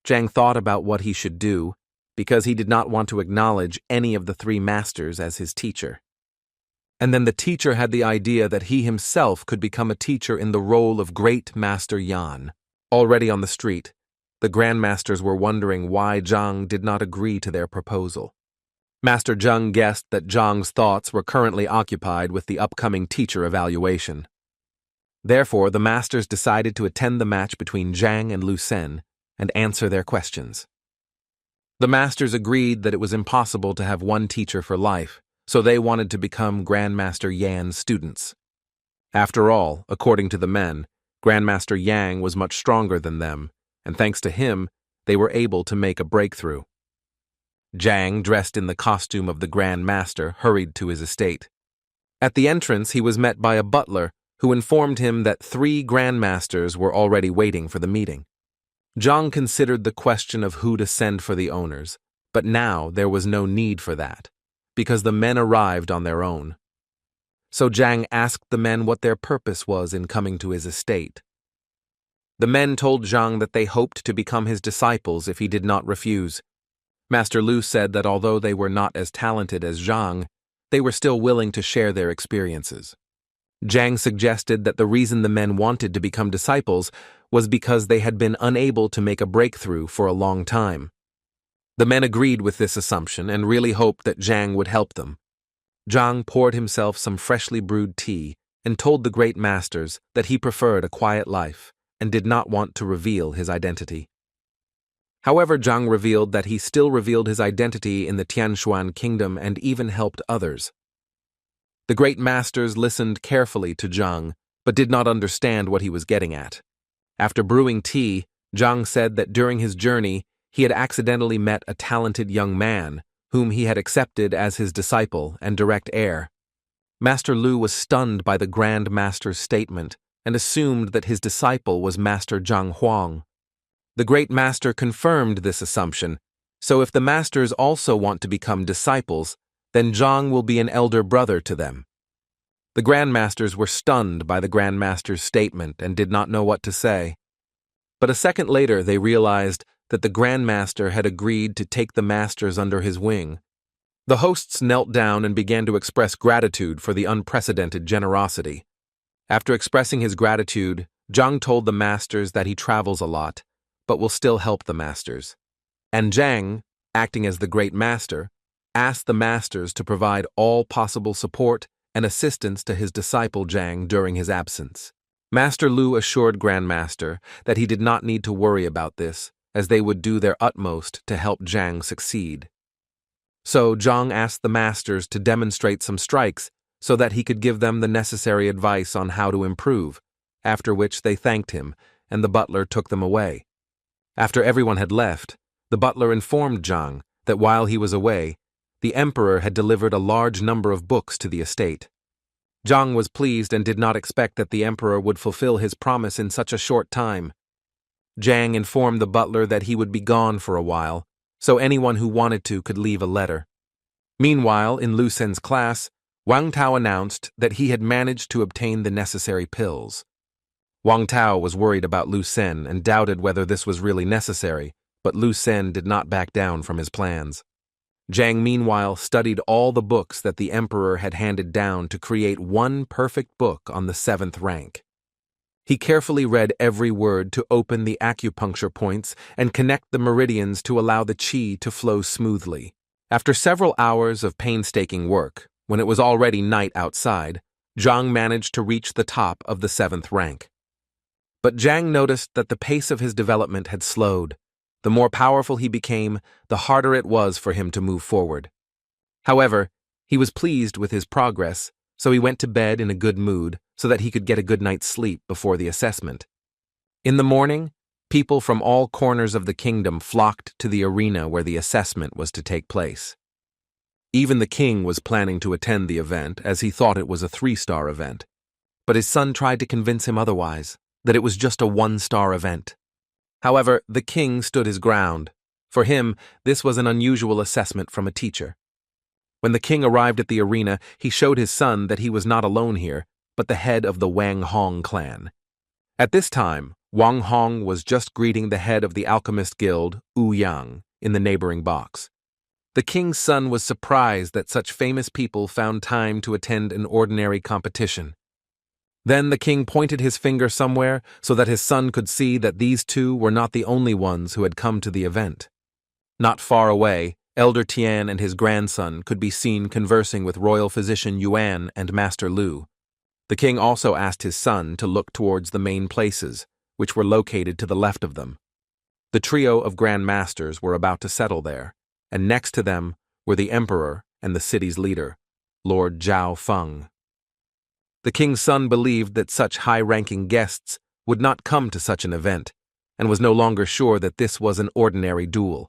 Zhang thought about what he should do because he did not want to acknowledge any of the three masters as his teacher. And then the teacher had the idea that he himself could become a teacher in the role of Great Master Yan. Already on the street, the Grandmasters were wondering why Zhang did not agree to their proposal. Master Zheng guessed that Zhang's thoughts were currently occupied with the upcoming teacher evaluation. Therefore, the masters decided to attend the match between Zhang and Lu Sen and answer their questions. The masters agreed that it was impossible to have one teacher for life, so they wanted to become Grandmaster Yan's students. After all, according to the men, Grandmaster Yang was much stronger than them, and thanks to him, they were able to make a breakthrough. Zhang, dressed in the costume of the Grand Master, hurried to his estate. At the entrance, he was met by a butler who informed him that 3 Grandmasters were already waiting for the meeting. Zhang considered the question of who to send for the owners, but now there was no need for that, because the men arrived on their own. So Zhang asked the men what their purpose was in coming to his estate. The men told Zhang that they hoped to become his disciples if he did not refuse. Master Lu said that although they were not as talented as Zhang, they were still willing to share their experiences. Zhang suggested that the reason the men wanted to become disciples was because they had been unable to make a breakthrough for a long time. The men agreed with this assumption and really hoped that Zhang would help them. Zhang poured himself some freshly brewed tea and told the great masters that he preferred a quiet life and did not want to reveal his identity. However, Zhang revealed that he still revealed his identity in the Tianshuan kingdom and even helped others. The great masters listened carefully to Zhang, but did not understand what he was getting at. After brewing tea, Zhang said that during his journey, he had accidentally met a talented young man, whom he had accepted as his disciple and direct heir. Master Lu was stunned by the Grand Master's statement and assumed that his disciple was Master Zhang Huang. The Great Master confirmed this assumption, so if the masters also want to become disciples, then Zhang will be an elder brother to them. The grandmasters were stunned by the grandmaster's statement and did not know what to say. But a second later they realized that the grandmaster had agreed to take the masters under his wing. The hosts knelt down and began to express gratitude for the unprecedented generosity. After expressing his gratitude, Zhang told the masters that he travels a lot, but will still help the masters. And Zhang, acting as the great master, asked the masters to provide all possible support and assistance to his disciple Zhang during his absence. Master Lu assured Grandmaster that he did not need to worry about this, as they would do their utmost to help Zhang succeed. So Zhang asked the masters to demonstrate some strikes so that he could give them the necessary advice on how to improve, after which they thanked him, and the butler took them away. After everyone had left, the butler informed Zhang that while he was away, the emperor had delivered a large number of books to the estate. Zhang was pleased and did not expect that the emperor would fulfill his promise in such a short time. Zhang informed the butler that he would be gone for a while, so anyone who wanted to could leave a letter. Meanwhile, in Lu Sen's class, Wang Tao announced that he had managed to obtain the necessary pills. Wang Tao was worried about Lu Sen and doubted whether this was really necessary, but Lu Sen did not back down from his plans. Zhang, meanwhile, studied all the books that the emperor had handed down to create one perfect book on the 7th rank. He carefully read every word to open the acupuncture points and connect the meridians to allow the qi to flow smoothly. After several hours of painstaking work, when it was already night outside, Zhang managed to reach the top of the 7th rank. But Zhang noticed that the pace of his development had slowed. The more powerful he became, the harder it was for him to move forward. However, he was pleased with his progress, so he went to bed in a good mood so that he could get a good night's sleep before the assessment. In the morning, people from all corners of the kingdom flocked to the arena where the assessment was to take place. Even the king was planning to attend the event as he thought it was a 3-star event, but his son tried to convince him otherwise, that it was just a 1-star event. However, the king stood his ground. For him, this was an unusual assessment from a teacher. When the king arrived at the arena, he showed his son that he was not alone here, but the head of the Wang Hong clan. At this time, Wang Hong was just greeting the head of the alchemist guild, Wu Yang, in the neighboring box. The king's son was surprised that such famous people found time to attend an ordinary competition. Then the king pointed his finger somewhere so that his son could see that these two were not the only ones who had come to the event. Not far away, Elder Tian and his grandson could be seen conversing with royal physician Yuan and Master Lu. The king also asked his son to look towards the main places, which were located to the left of them. The trio of grandmasters were about to settle there, and next to them were the emperor and the city's leader, Lord Zhao Feng. The king's son believed that such high-ranking guests would not come to such an event, and was no longer sure that this was an ordinary duel.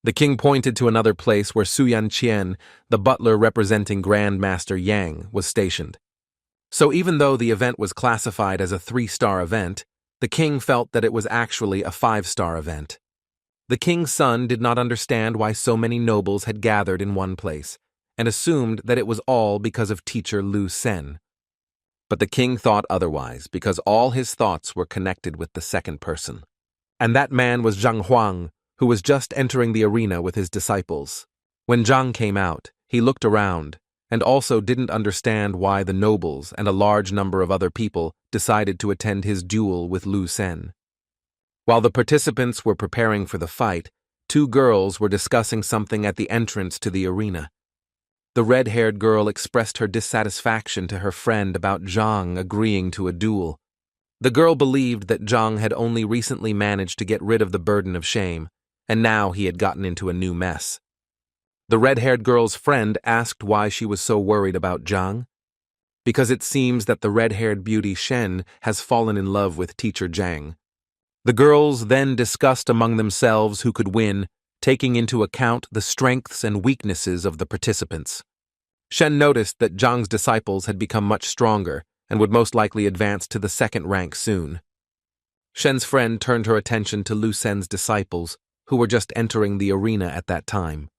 The king pointed to another place where Su Yanqian, the butler representing Grandmaster Yang, was stationed. So even though the event was classified as a 3-star event, the king felt that it was actually a 5-star event. The king's son did not understand why so many nobles had gathered in one place, and assumed that it was all because of teacher Lu Sen. But the king thought otherwise, because all his thoughts were connected with the second person. And that man was Zhang Huang, who was just entering the arena with his disciples. When Zhang came out, he looked around, and also didn't understand why the nobles and a large number of other people decided to attend his duel with Lu Sen. While the participants were preparing for the fight, 2 girls were discussing something at the entrance to the arena. The red-haired girl expressed her dissatisfaction to her friend about Zhang agreeing to a duel. The girl believed that Zhang had only recently managed to get rid of the burden of shame, and now he had gotten into a new mess. The red-haired girl's friend asked why she was so worried about Zhang. Because it seems that the red-haired beauty Shen has fallen in love with teacher Zhang. The girls then discussed among themselves who could win, taking into account the strengths and weaknesses of the participants. Shen noticed that Zhang's disciples had become much stronger and would most likely advance to the 2nd rank soon. Shen's friend turned her attention to Lu Sen's disciples, who were just entering the arena at that time.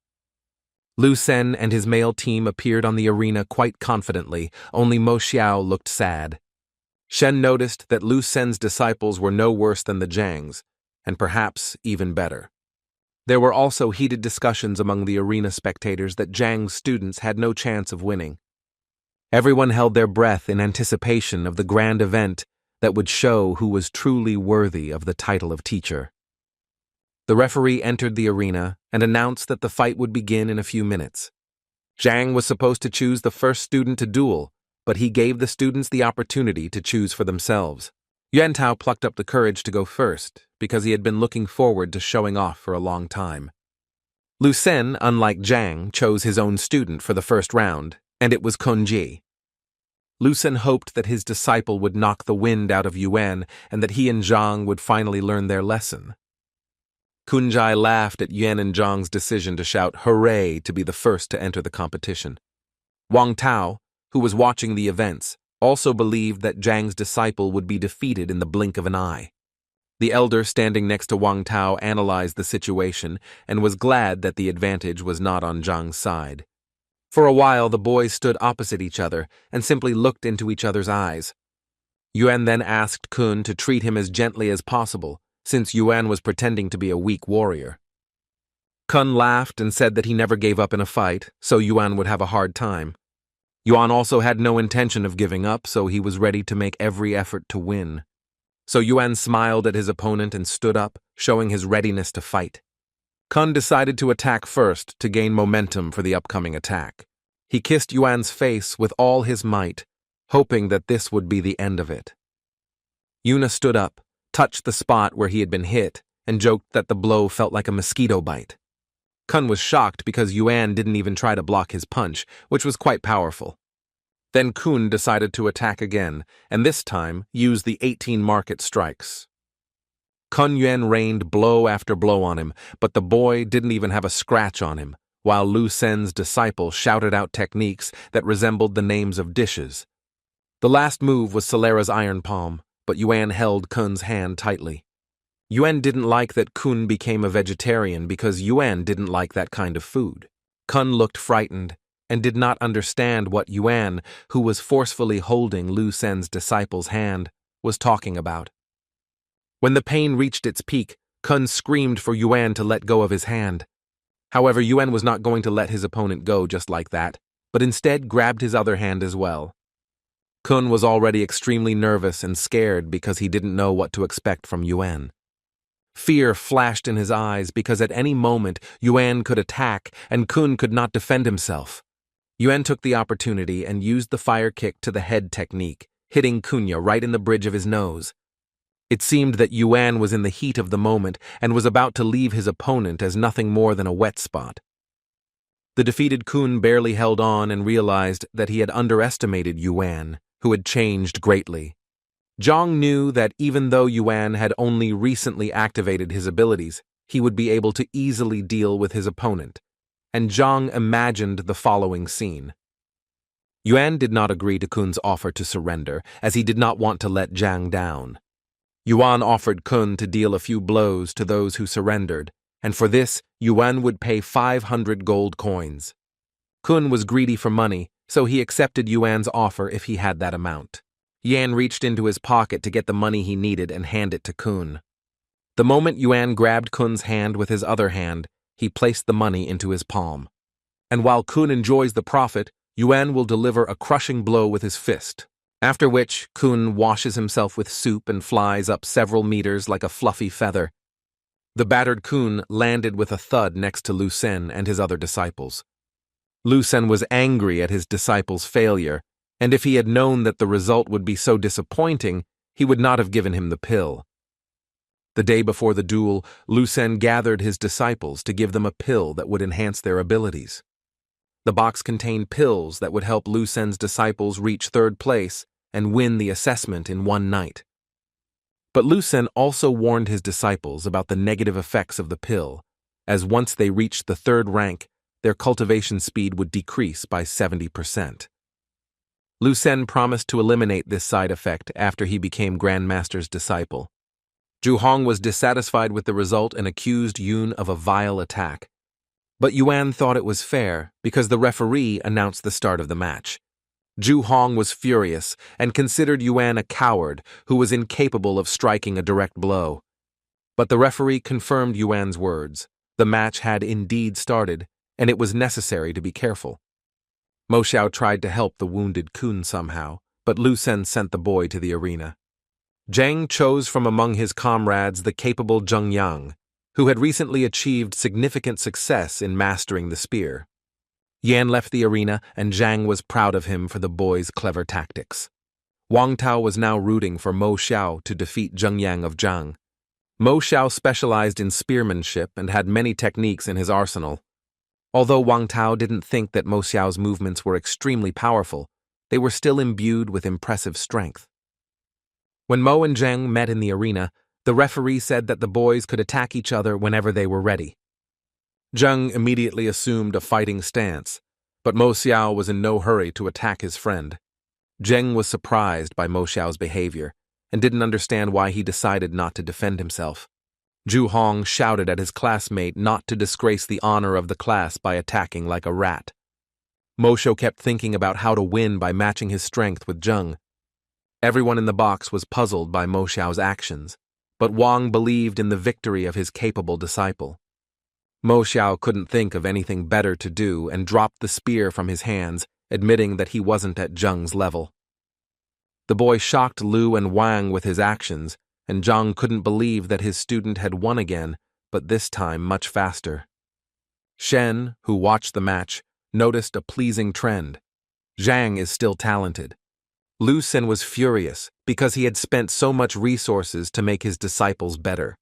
Lu Sen and his male team appeared on the arena quite confidently, only Mo Xiao looked sad. Shen noticed that Lu Sen's disciples were no worse than the Zhang's, and perhaps even better. There were also heated discussions among the arena spectators that Zhang's students had no chance of winning. Everyone held their breath in anticipation of the grand event that would show who was truly worthy of the title of teacher. The referee entered the arena and announced that the fight would begin in a few minutes. Zhang was supposed to choose the first student to duel, but he gave the students the opportunity to choose for themselves. Yuan Tao plucked up the courage to go first because he had been looking forward to showing off for a long time. Lu Sen, unlike Zhang, chose his own student for the first round, and it was Kun Ji. Lu Sen hoped that his disciple would knock the wind out of Yuan and that he and Zhang would finally learn their lesson. Kun Ji laughed at Yuan and Zhang's decision to shout hooray to be the first to enter the competition. Wang Tao, who was watching the events, also believed that Zhang's disciple would be defeated in the blink of an eye. The elder standing next to Wang Tao analyzed the situation and was glad that the advantage was not on Zhang's side. For a while, the boys stood opposite each other and simply looked into each other's eyes. Yuan then asked Kun to treat him as gently as possible, since Yuan was pretending to be a weak warrior. Kun laughed and said that he never gave up in a fight, so Yuan would have a hard time. Yuan also had no intention of giving up, so he was ready to make every effort to win. So Yuan smiled at his opponent and stood up, showing his readiness to fight. Kun decided to attack first to gain momentum for the upcoming attack. He kissed Yuan's face with all his might, hoping that this would be the end of it. Yuna stood up, touched the spot where he had been hit, and joked that the blow felt like a mosquito bite. Kun was shocked because Yuan didn't even try to block his punch, which was quite powerful. Then Kun decided to attack again, and this time used the 18 market strikes. Kun Yuan rained blow after blow on him, but the boy didn't even have a scratch on him, while Lu Sen's disciple shouted out techniques that resembled the names of dishes. The last move was Solera's iron palm, but Yuan held Kun's hand tightly. Yuan didn't like that Kun became a vegetarian because Yuan didn't like that kind of food. Kun looked frightened and did not understand what Yuan, who was forcefully holding Lu Sen's disciple's hand, was talking about. When the pain reached its peak, Kun screamed for Yuan to let go of his hand. However, Yuan was not going to let his opponent go just like that, but instead grabbed his other hand as well. Kun was already extremely nervous and scared because he didn't know what to expect from Yuan. Fear flashed in his eyes because at any moment Yuan could attack and Kun could not defend himself. Yuan took the opportunity and used the fire kick to the head technique, hitting Kunya right in the bridge of his nose. It seemed that Yuan was in the heat of the moment and was about to leave his opponent as nothing more than a wet spot. The defeated Kun barely held on and realized that he had underestimated Yuan, who had changed greatly. Zhang knew that even though Yuan had only recently activated his abilities, he would be able to easily deal with his opponent, and Zhang imagined the following scene. Yuan did not agree to Kun's offer to surrender, as he did not want to let Zhang down. Yuan offered Kun to deal a few blows to those who surrendered, and for this, Yuan would pay 500 gold coins. Kun was greedy for money, so he accepted Yuan's offer if he had that amount. Yuan reached into his pocket to get the money he needed and hand it to Kun. The moment Yuan grabbed Kun's hand with his other hand, he placed the money into his palm. And while Kun enjoys the profit, Yuan will deliver a crushing blow with his fist, after which Kun washes himself with soup and flies up several meters like a fluffy feather. The battered Kun landed with a thud next to Lu Sen and his other disciples. Lu Sen was angry at his disciple's failure, and if he had known that the result would be so disappointing, he would not have given him the pill. The day before the duel, Lu Sen gathered his disciples to give them a pill that would enhance their abilities. The box contained pills that would help Lu Sen's disciples reach third place and win the assessment in one night. But Lu Sen also warned his disciples about the negative effects of the pill, as once they reached the third rank, their cultivation speed would decrease by 70%. Lu Sen promised to eliminate this side effect after he became Grandmaster's disciple. Zhu Hong was dissatisfied with the result and accused Yun of a vile attack. But Yuan thought it was fair because the referee announced the start of the match. Zhu Hong was furious and considered Yuan a coward who was incapable of striking a direct blow. But the referee confirmed Yuan's words. The match had indeed started, and it was necessary to be careful. Mo Xiao tried to help the wounded Kun somehow, but Lu Sen sent the boy to the arena. Zhang chose from among his comrades the capable Zheng Yang, who had recently achieved significant success in mastering the spear. Yan left the arena, and Zhang was proud of him for the boy's clever tactics. Wang Tao was now rooting for Mo Xiao to defeat Zheng Yang of Zhang. Mo Xiao specialized in spearmanship and had many techniques in his arsenal. Although Wang Tao didn't think that Mo Xiao's movements were extremely powerful, they were still imbued with impressive strength. When Mo and Zhang met in the arena, the referee said that the boys could attack each other whenever they were ready. Zheng immediately assumed a fighting stance, but Mo Xiao was in no hurry to attack his friend. Zheng was surprised by Mo Xiao's behavior and didn't understand why he decided not to defend himself. Zhu Hong shouted at his classmate not to disgrace the honor of the class by attacking like a rat. Mo Xiao kept thinking about how to win by matching his strength with Zheng. Everyone in the box was puzzled by Mo Xiao's actions, but Wang believed in the victory of his capable disciple. Mo Xiao couldn't think of anything better to do and dropped the spear from his hands, admitting that he wasn't at Zheng's level. The boy shocked Lu and Wang with his actions, and Zhang couldn't believe that his student had won again, but this time much faster. Shen, who watched the match, noticed a pleasing trend. Zhang is still talented. Lu Sen was furious because he had spent so much resources to make his disciples better.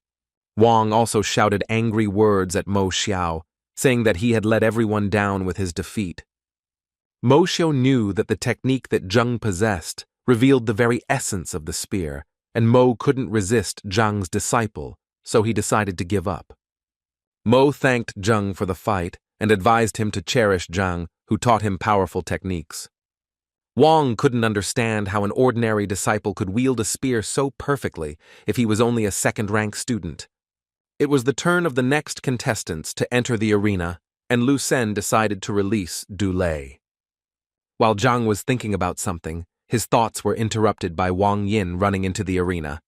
Wang also shouted angry words at Mo Xiao, saying that he had let everyone down with his defeat. Mo Xiao knew that the technique that Zheng possessed revealed the very essence of the spear, and Mo couldn't resist Zhang's disciple, so he decided to give up. Mo thanked Zheng for the fight and advised him to cherish Zhang, who taught him powerful techniques. Wang couldn't understand how an ordinary disciple could wield a spear so perfectly if he was only a second-rank student. It was the turn of the next contestants to enter the arena, and Lu Sen decided to release duel. While Zhang was thinking about something, his thoughts were interrupted by Wang Yin running into the arena.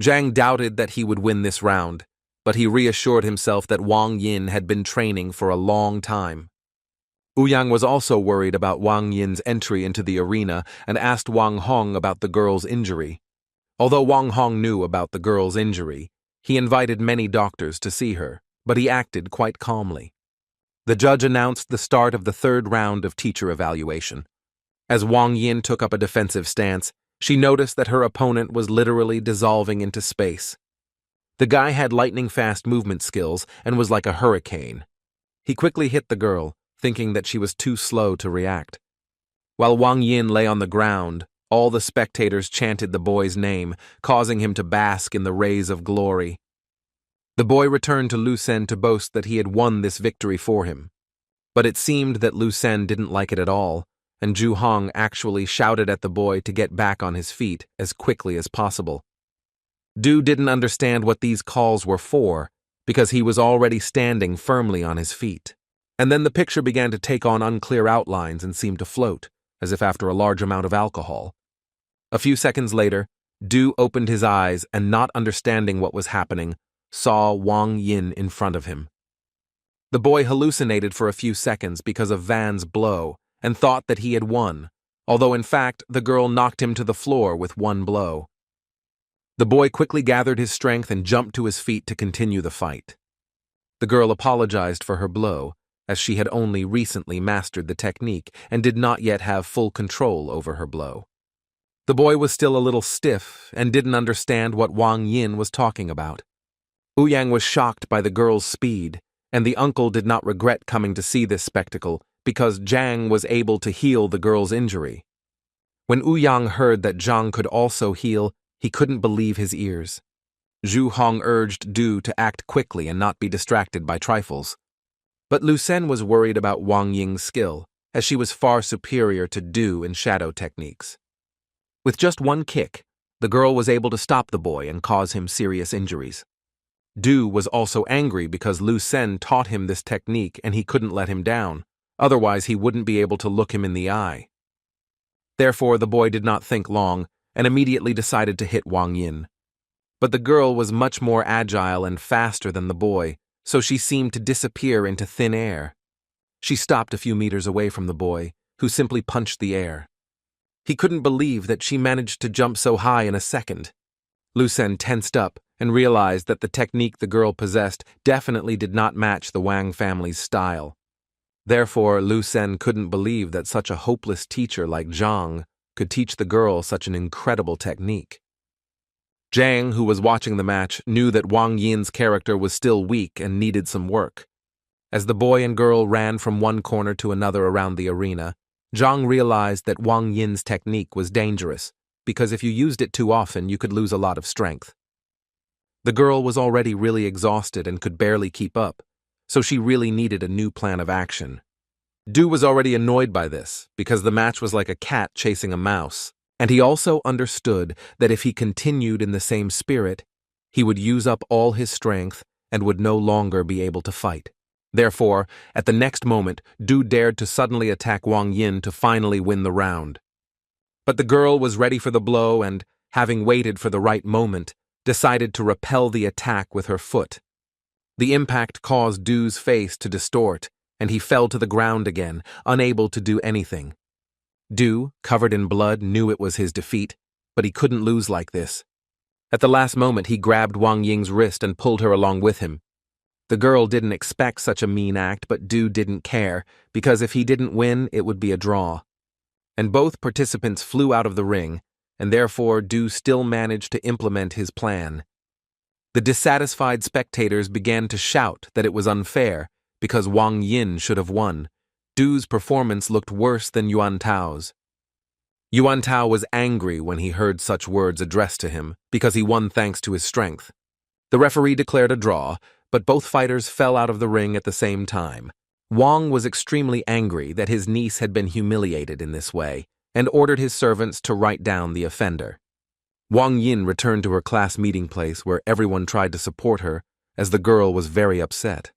Zhang doubted that he would win this round, but he reassured himself that Wang Yin had been training for a long time. Ouyang was also worried about Wang Yin's entry into the arena and asked Wang Hong about the girl's injury. Although Wang Hong knew about the girl's injury, he invited many doctors to see her, but he acted quite calmly. The judge announced the start of the third round of teacher evaluation. As Wang Yin took up a defensive stance, she noticed that her opponent was literally dissolving into space. The guy had lightning-fast movement skills and was like a hurricane. He quickly hit the girl, thinking that she was too slow to react. While Wang Yin lay on the ground, all the spectators chanted the boy's name, causing him to bask in the rays of glory. The boy returned to Lu Sen to boast that he had won this victory for him. But it seemed that Lu Sen didn't like it at all, and Zhu Hong actually shouted at the boy to get back on his feet as quickly as possible. Du didn't understand what these calls were for, because he was already standing firmly on his feet. And then the picture began to take on unclear outlines and seemed to float, as if after a large amount of alcohol. A few seconds later, Du opened his eyes and, not understanding what was happening, saw Wang Yin in front of him. The boy hallucinated for a few seconds because of Van's blow and thought that he had won, although in fact the girl knocked him to the floor with one blow. The boy quickly gathered his strength and jumped to his feet to continue the fight. The girl apologized for her blow, as she had only recently mastered the technique and did not yet have full control over her blow. The boy was still a little stiff and didn't understand what Wang Yin was talking about. Ouyang was shocked by the girl's speed, and the uncle did not regret coming to see this spectacle because Zhang was able to heal the girl's injury. When Ouyang heard that Zhang could also heal, he couldn't believe his ears. Zhu Hong urged Du to act quickly and not be distracted by trifles. But Lu Sen was worried about Wang Ying's skill, as she was far superior to Du in shadow techniques. With just one kick, the girl was able to stop the boy and cause him serious injuries. Du was also angry because Lu Sen taught him this technique and he couldn't let him down, otherwise he wouldn't be able to look him in the eye. Therefore, the boy did not think long and immediately decided to hit Wang Yin. But the girl was much more agile and faster than the boy, so she seemed to disappear into thin air. She stopped a few meters away from the boy, who simply punched the air. He couldn't believe that she managed to jump so high in a second. Lu Sen tensed up and realized that the technique the girl possessed definitely did not match the Wang family's style. Therefore, Lu Sen couldn't believe that such a hopeless teacher like Zhang could teach the girl such an incredible technique. Zhang, who was watching the match, knew that Wang Yin's character was still weak and needed some work. As the boy and girl ran from one corner to another around the arena, Zhang realized that Wang Yin's technique was dangerous, because if you used it too often, you could lose a lot of strength. The girl was already really exhausted and could barely keep up, so she really needed a new plan of action. Du was already annoyed by this, because the match was like a cat chasing a mouse, and he also understood that if he continued in the same spirit, he would use up all his strength and would no longer be able to fight. Therefore, at the next moment, Du dared to suddenly attack Wang Yin to finally win the round. But the girl was ready for the blow and, having waited for the right moment, decided to repel the attack with her foot. The impact caused Du's face to distort, and he fell to the ground again, unable to do anything. Du, covered in blood, knew it was his defeat, but he couldn't lose like this. At the last moment, he grabbed Wang Ying's wrist and pulled her along with him. The girl didn't expect such a mean act, but Du didn't care, because if he didn't win, it would be a draw. And both participants flew out of the ring, and therefore Du still managed to implement his plan. The dissatisfied spectators began to shout that it was unfair, because Wang Yin should have won. Du's performance looked worse than Yuan Tao's. Yuan Tao was angry when he heard such words addressed to him, because he won thanks to his strength. The referee declared a draw, but both fighters fell out of the ring at the same time. Wang was extremely angry that his niece had been humiliated in this way, and ordered his servants to write down the offender. Wang Yin returned to her class meeting place where everyone tried to support her, as the girl was very upset.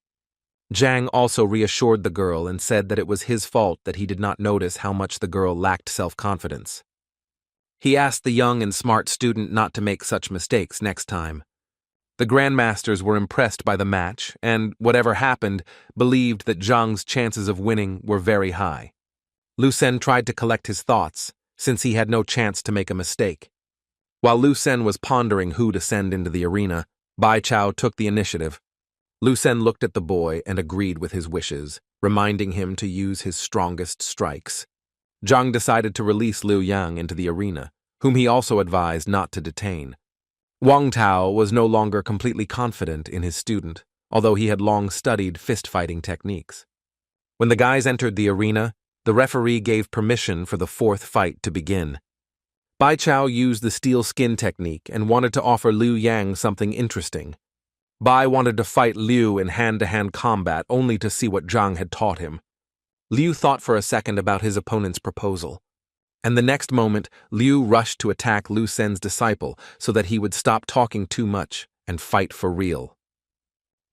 Zhang also reassured the girl and said that it was his fault that he did not notice how much the girl lacked self-confidence. He asked the young and smart student not to make such mistakes next time. The grandmasters were impressed by the match and, whatever happened, believed that Zhang's chances of winning were very high. Lu Sen tried to collect his thoughts, since he had no chance to make a mistake. While Lu Sen was pondering who to send into the arena, Bai Chao took the initiative. Lu Sen looked at the boy and agreed with his wishes, reminding him to use his strongest strikes. Zhang decided to release Liu Yang into the arena, whom he also advised not to detain. Wang Tao was no longer completely confident in his student, although he had long studied fist-fighting techniques. When the guys entered the arena, the referee gave permission for the fourth fight to begin. Bai Chao used the steel skin technique and wanted to offer Liu Yang something interesting. Bai wanted to fight Liu in hand-to-hand combat only to see what Zhang had taught him. Liu thought for a second about his opponent's proposal. And the next moment, Liu rushed to attack Lu Sen's disciple so that he would stop talking too much and fight for real.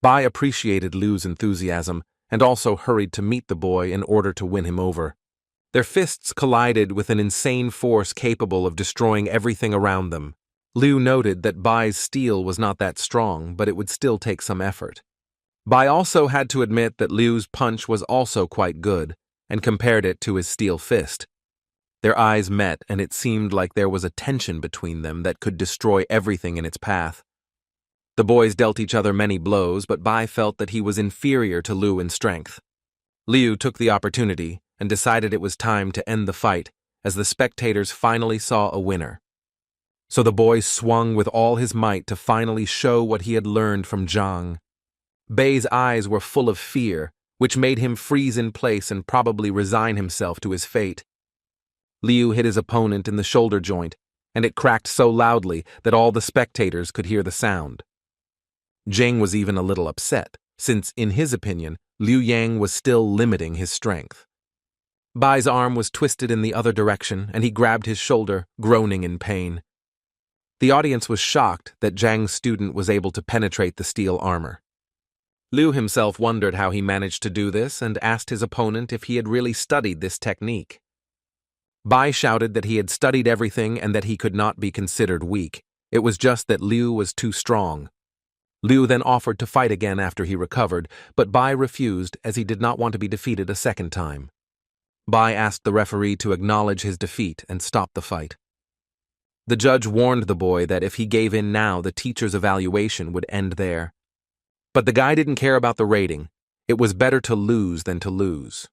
Bai appreciated Liu's enthusiasm and also hurried to meet the boy in order to win him over. Their fists collided with an insane force capable of destroying everything around them. Liu noted that Bai's steel was not that strong, but it would still take some effort. Bai also had to admit that Liu's punch was also quite good, and compared it to his steel fist. Their eyes met, and it seemed like there was a tension between them that could destroy everything in its path. The boys dealt each other many blows, but Bai felt that he was inferior to Liu in strength. Liu took the opportunity and decided it was time to end the fight, as the spectators finally saw a winner. So the boy swung with all his might to finally show what he had learned from Zhang. Bai's eyes were full of fear, which made him freeze in place and probably resign himself to his fate. Liu hit his opponent in the shoulder joint, and it cracked so loudly that all the spectators could hear the sound. Zhang was even a little upset, since, in his opinion, Liu Yang was still limiting his strength. Bai's arm was twisted in the other direction, and he grabbed his shoulder, groaning in pain. The audience was shocked that Zhang's student was able to penetrate the steel armor. Liu himself wondered how he managed to do this and asked his opponent if he had really studied this technique. Bai shouted that he had studied everything and that he could not be considered weak. It was just that Liu was too strong. Liu then offered to fight again after he recovered, but Bai refused as he did not want to be defeated a second time. Bai asked the referee to acknowledge his defeat and stop the fight. The judge warned the boy that if he gave in now, the teacher's evaluation would end there. But the guy didn't care about the rating. It was better to lose than to lose.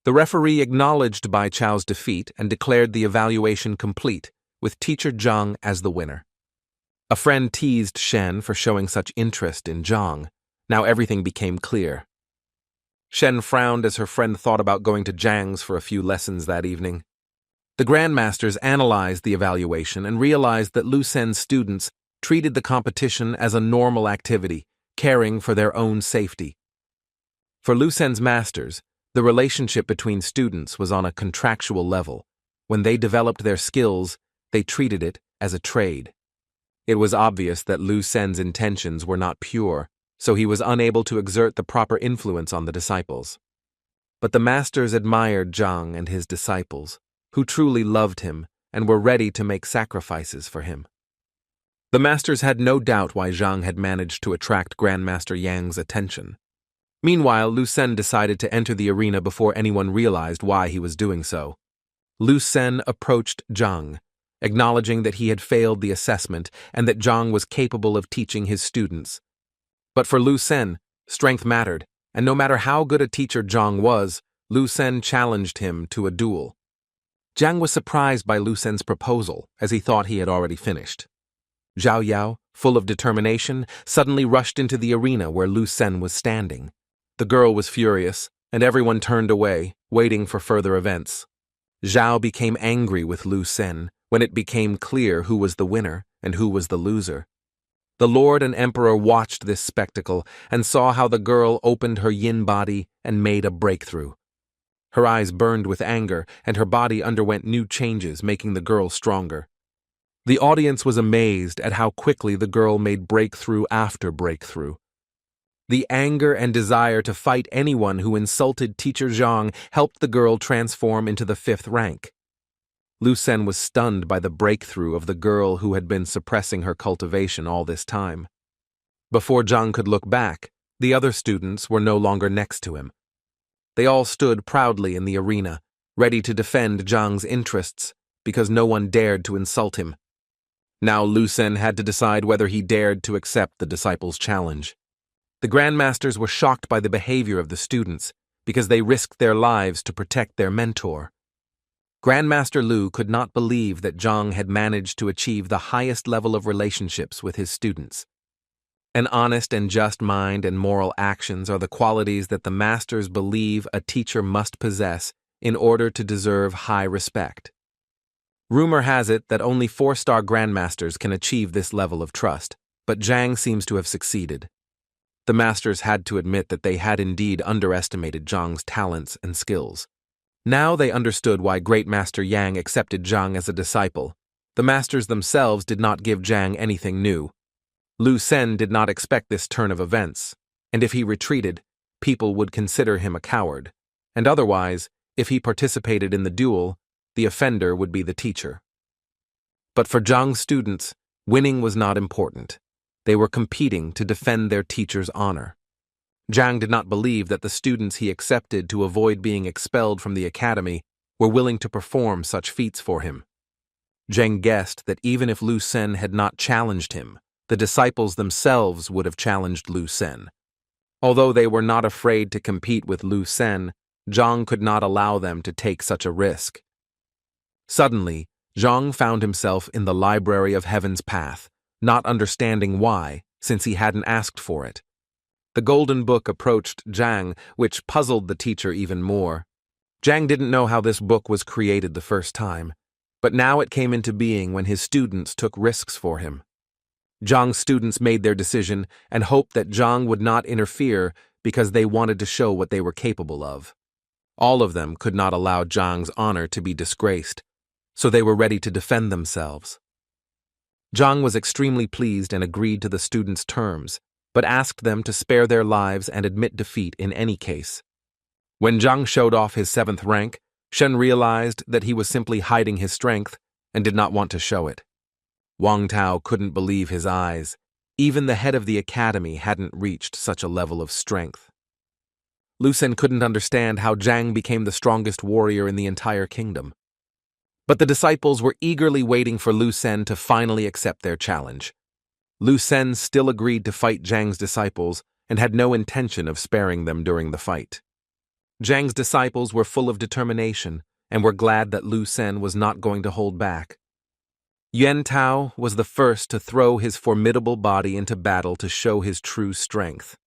The referee acknowledged Bai Chao's defeat and declared the evaluation complete, with teacher Zhang as the winner. A friend teased Shen for showing such interest in Zhang. Now everything became clear. Shen frowned as her friend thought about going to Zhang's for a few lessons that evening. The grandmasters analyzed the evaluation and realized that Lu Sen's students treated the competition as a normal activity, caring for their own safety. For Lu Sen's masters, the relationship between students was on a contractual level. When they developed their skills, they treated it as a trade. It was obvious that Lu Sen's intentions were not pure, so he was unable to exert the proper influence on the disciples. But the masters admired Zhang and his disciples, who truly loved him and were ready to make sacrifices for him. The masters had no doubt why Zhang had managed to attract Grandmaster Yang's attention. Meanwhile, Lu Sen decided to enter the arena before anyone realized why he was doing so. Lu Sen approached Zhang, acknowledging that he had failed the assessment and that Zhang was capable of teaching his students. But for Lu Sen, strength mattered, and no matter how good a teacher Zhang was, Lu Sen challenged him to a duel. Zhang was surprised by Lu Sen's proposal, as he thought he had already finished. Zhao Yao, full of determination, suddenly rushed into the arena where Lu Sen was standing. The girl was furious, and everyone turned away, waiting for further events. Zhao became angry with Lu Sen when it became clear who was the winner and who was the loser. The Lord and Emperor watched this spectacle and saw how the girl opened her yin body and made a breakthrough. Her eyes burned with anger, and her body underwent new changes, making the girl stronger. The audience was amazed at how quickly the girl made breakthrough after breakthrough. The anger and desire to fight anyone who insulted Teacher Zhang helped the girl transform into the 5th rank. Lu Sen was stunned by the breakthrough of the girl who had been suppressing her cultivation all this time. Before Zhang could look back, the other students were no longer next to him. They all stood proudly in the arena, ready to defend Zhang's interests, because no one dared to insult him. Now Lu Sen had to decide whether he dared to accept the disciples' challenge. The grandmasters were shocked by the behavior of the students, because they risked their lives to protect their mentor. Grandmaster Lu could not believe that Zhang had managed to achieve the highest level of relationships with his students. An honest and just mind and moral actions are the qualities that the masters believe a teacher must possess in order to deserve high respect. Rumor has it that only 4-star grandmasters can achieve this level of trust, but Zhang seems to have succeeded. The masters had to admit that they had indeed underestimated Zhang's talents and skills. Now they understood why Great Master Yang accepted Zhang as a disciple. The masters themselves did not give Zhang anything new. Lu Sen did not expect this turn of events, and if he retreated, people would consider him a coward, and otherwise, if he participated in the duel, the offender would be the teacher. But for Zhang's students, winning was not important. They were competing to defend their teacher's honor. Zhang did not believe that the students he accepted to avoid being expelled from the academy were willing to perform such feats for him. Zhang guessed that even if Lu Sen had not challenged him, the disciples themselves would have challenged Lu Sen. Although they were not afraid to compete with Lu Sen, Zhang could not allow them to take such a risk. Suddenly, Zhang found himself in the Library of Heaven's Path, not understanding why, since he hadn't asked for it. The golden book approached Zhang, which puzzled the teacher even more. Zhang didn't know how this book was created the first time, but now it came into being when his students took risks for him. Zhang's students made their decision and hoped that Zhang would not interfere because they wanted to show what they were capable of. All of them could not allow Zhang's honor to be disgraced, so they were ready to defend themselves. Zhang was extremely pleased and agreed to the students' terms, but asked them to spare their lives and admit defeat in any case. When Zhang showed off his 7th rank, Shen realized that he was simply hiding his strength and did not want to show it. Wang Tao couldn't believe his eyes. Even the head of the academy hadn't reached such a level of strength. Lu Sen couldn't understand how Zhang became the strongest warrior in the entire kingdom. But the disciples were eagerly waiting for Lu Sen to finally accept their challenge. Lu Sen still agreed to fight Zhang's disciples and had no intention of sparing them during the fight. Zhang's disciples were full of determination and were glad that Lu Sen was not going to hold back. Yuan Tao was the first to throw his formidable body into battle to show his true strength.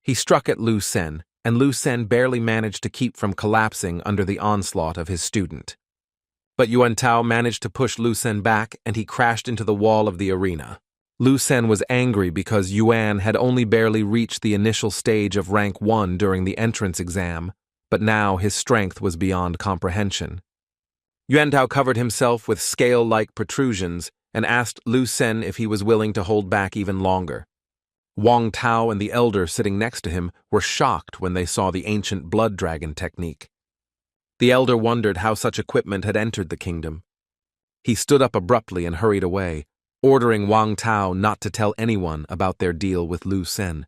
He struck at Lu Sen, and Lu Sen barely managed to keep from collapsing under the onslaught of his student. But Yuan Tao managed to push Lu Sen back, and he crashed into the wall of the arena. Lu Sen was angry because Yuan had only barely reached the initial stage of rank 1 during the entrance exam, but now his strength was beyond comprehension. Yuan Tao covered himself with scale-like protrusions and asked Lu Sen if he was willing to hold back even longer. Wang Tao and the elder sitting next to him were shocked when they saw the ancient blood dragon technique. The elder wondered how such equipment had entered the kingdom. He stood up abruptly and hurried away, ordering Wang Tao not to tell anyone about their deal with Lu Sen.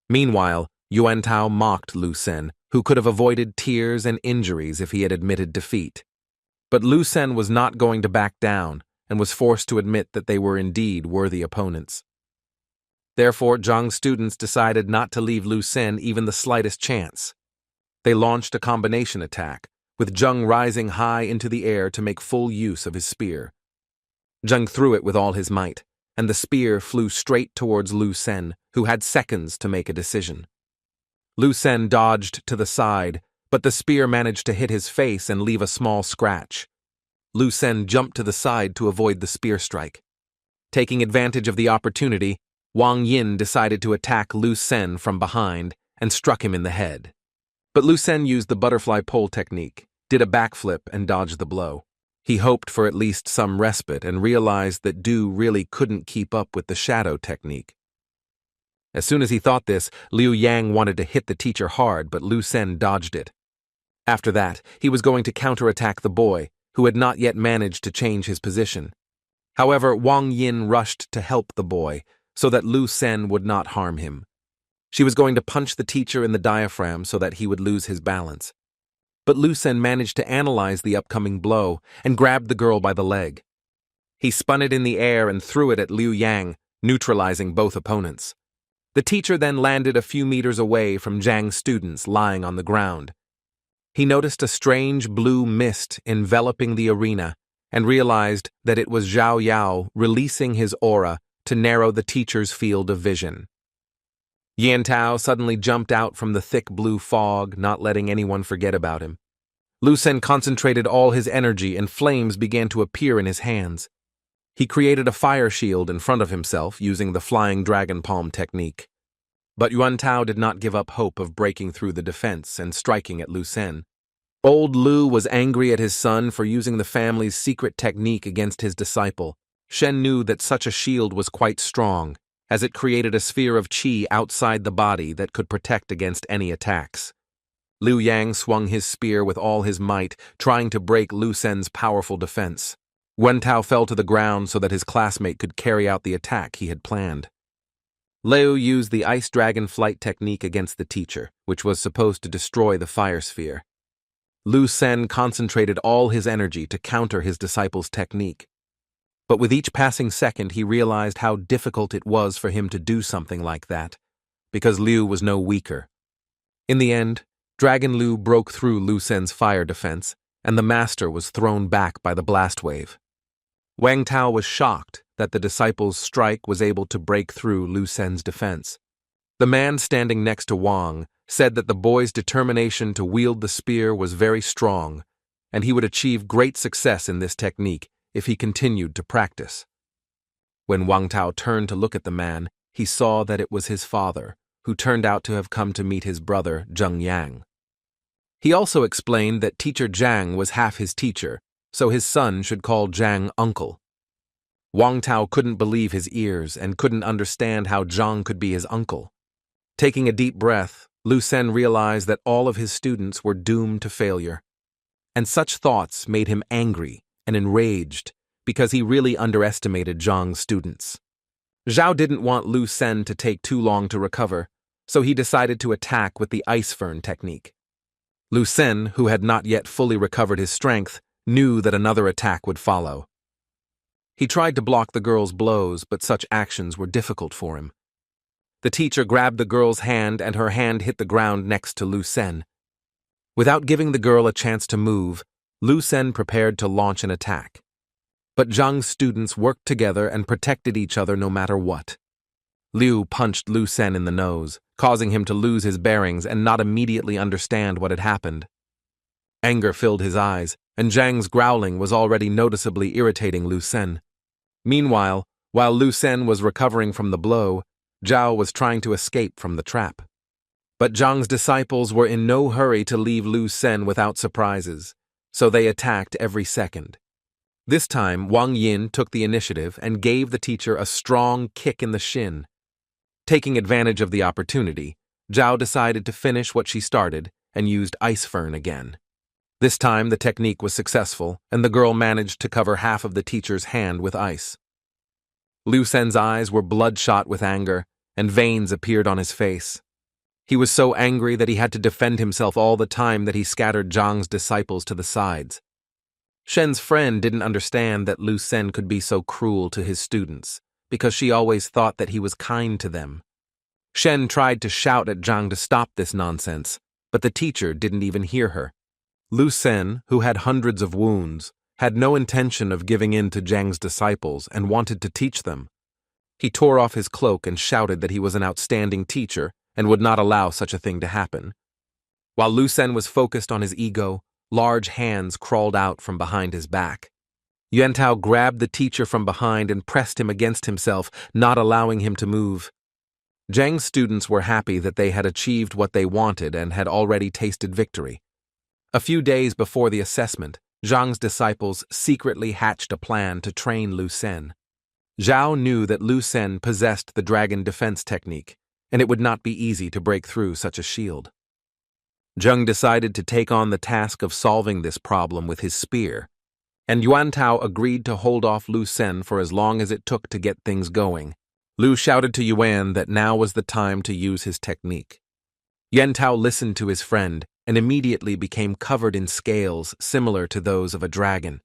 Meanwhile, Yuan Tao mocked Lu Sen, who could have avoided tears and injuries if he had admitted defeat. But Lu Sen was not going to back down and was forced to admit that they were indeed worthy opponents. Therefore, Zhang's students decided not to leave Lu Sen even the slightest chance. They launched a combination attack, with Zhang rising high into the air to make full use of his spear. Zhang threw it with all his might, and the spear flew straight towards Lu Sen, who had seconds to make a decision. Lu Sen dodged to the side, but the spear managed to hit his face and leave a small scratch. Lu Sen jumped to the side to avoid the spear strike. Taking advantage of the opportunity, Wang Yin decided to attack Lu Sen from behind and struck him in the head. But Lu Sen used the butterfly pole technique, did a backflip and dodged the blow. He hoped for at least some respite and realized that Du really couldn't keep up with the shadow technique. As soon as he thought this, Liu Yang wanted to hit the teacher hard, but Lu Sen dodged it. After that, he was going to counterattack the boy, who had not yet managed to change his position. However, Wang Yin rushed to help the boy, so that Lu Sen would not harm him. She was going to punch the teacher in the diaphragm so that he would lose his balance. But Lu Sen managed to analyze the upcoming blow and grabbed the girl by the leg. He spun it in the air and threw it at Liu Yang, neutralizing both opponents. The teacher then landed a few meters away from Zhang's students lying on the ground. He noticed a strange blue mist enveloping the arena and realized that it was Zhao Yao releasing his aura to narrow the teacher's field of vision. Yan Tao suddenly jumped out from the thick blue fog, not letting anyone forget about him. Lu Sen concentrated all his energy and flames began to appear in his hands. He created a fire shield in front of himself using the flying dragon palm technique. But Yuan Tao did not give up hope of breaking through the defense and striking at Lu Sen. Old Lu was angry at his son for using the family's secret technique against his disciple. Shen knew that such a shield was quite strong, as it created a sphere of qi outside the body that could protect against any attacks. Liu Yang swung his spear with all his might, trying to break Lu Sen's powerful defense. Wen Tao fell to the ground so that his classmate could carry out the attack he had planned. Liu used the ice dragon flight technique against the teacher, which was supposed to destroy the fire sphere. Lu Sen concentrated all his energy to counter his disciple's technique. But with each passing second, he realized how difficult it was for him to do something like that, because Liu was no weaker. In the end, Dragon Liu broke through Lu Sen's fire defense, and the master was thrown back by the blast wave. Wang Tao was shocked that the disciple's strike was able to break through Lu Sen's defense. The man standing next to Wang said that the boy's determination to wield the spear was very strong, and he would achieve great success in this technique if he continued to practice. When Wang Tao turned to look at the man, he saw that it was his father, who turned out to have come to meet his brother, Zheng Yang. He also explained that teacher Zhang was half his teacher, so his son should call Zhang uncle. Wang Tao couldn't believe his ears and couldn't understand how Zhang could be his uncle. Taking a deep breath, Lu Sen realized that all of his students were doomed to failure. And such thoughts made him angry and enraged because he really underestimated Zhang's students. Zhao didn't want Lu Sen to take too long to recover, so he decided to attack with the ice fern technique. Lu Sen, who had not yet fully recovered his strength, knew that another attack would follow. He tried to block the girl's blows, but such actions were difficult for him. The teacher grabbed the girl's hand and her hand hit the ground next to Lu Sen. Without giving the girl a chance to move, Lu Sen prepared to launch an attack. But Zhang's students worked together and protected each other no matter what. Liu punched Lu Sen in the nose, causing him to lose his bearings and not immediately understand what had happened. Anger filled his eyes, and Zhang's growling was already noticeably irritating Lu Sen. Meanwhile, while Lu Sen was recovering from the blow, Zhao was trying to escape from the trap. But Zhang's disciples were in no hurry to leave Lu Sen without surprises, so they attacked every second. This time, Wang Yin took the initiative and gave the teacher a strong kick in the shin. Taking advantage of the opportunity, Zhao decided to finish what she started and used ice fern again. This time, the technique was successful, and the girl managed to cover half of the teacher's hand with ice. Lu Sen's eyes were bloodshot with anger, and veins appeared on his face. He was so angry that he had to defend himself all the time that he scattered Zhang's disciples to the sides. Shen's friend didn't understand that Lu Sen could be so cruel to his students, because she always thought that he was kind to them. Shen tried to shout at Zhang to stop this nonsense, but the teacher didn't even hear her. Lu Sen, who had hundreds of wounds, had no intention of giving in to Zhang's disciples and wanted to teach them. He tore off his cloak and shouted that he was an outstanding teacher and would not allow such a thing to happen. While Lu Sen was focused on his ego, large hands crawled out from behind his back. Yuan Tao grabbed the teacher from behind and pressed him against himself, not allowing him to move. Zhang's students were happy that they had achieved what they wanted and had already tasted victory. A few days before the assessment, Zhang's disciples secretly hatched a plan to train Lu Sen. Zhao knew that Lu Sen possessed the dragon defense technique, and it would not be easy to break through such a shield. Zhang decided to take on the task of solving this problem with his spear, and Yuan Tao agreed to hold off Lu Sen for as long as it took to get things going. Lu shouted to Yuan that now was the time to use his technique. Yuan Tao listened to his friend and immediately became covered in scales similar to those of a dragon.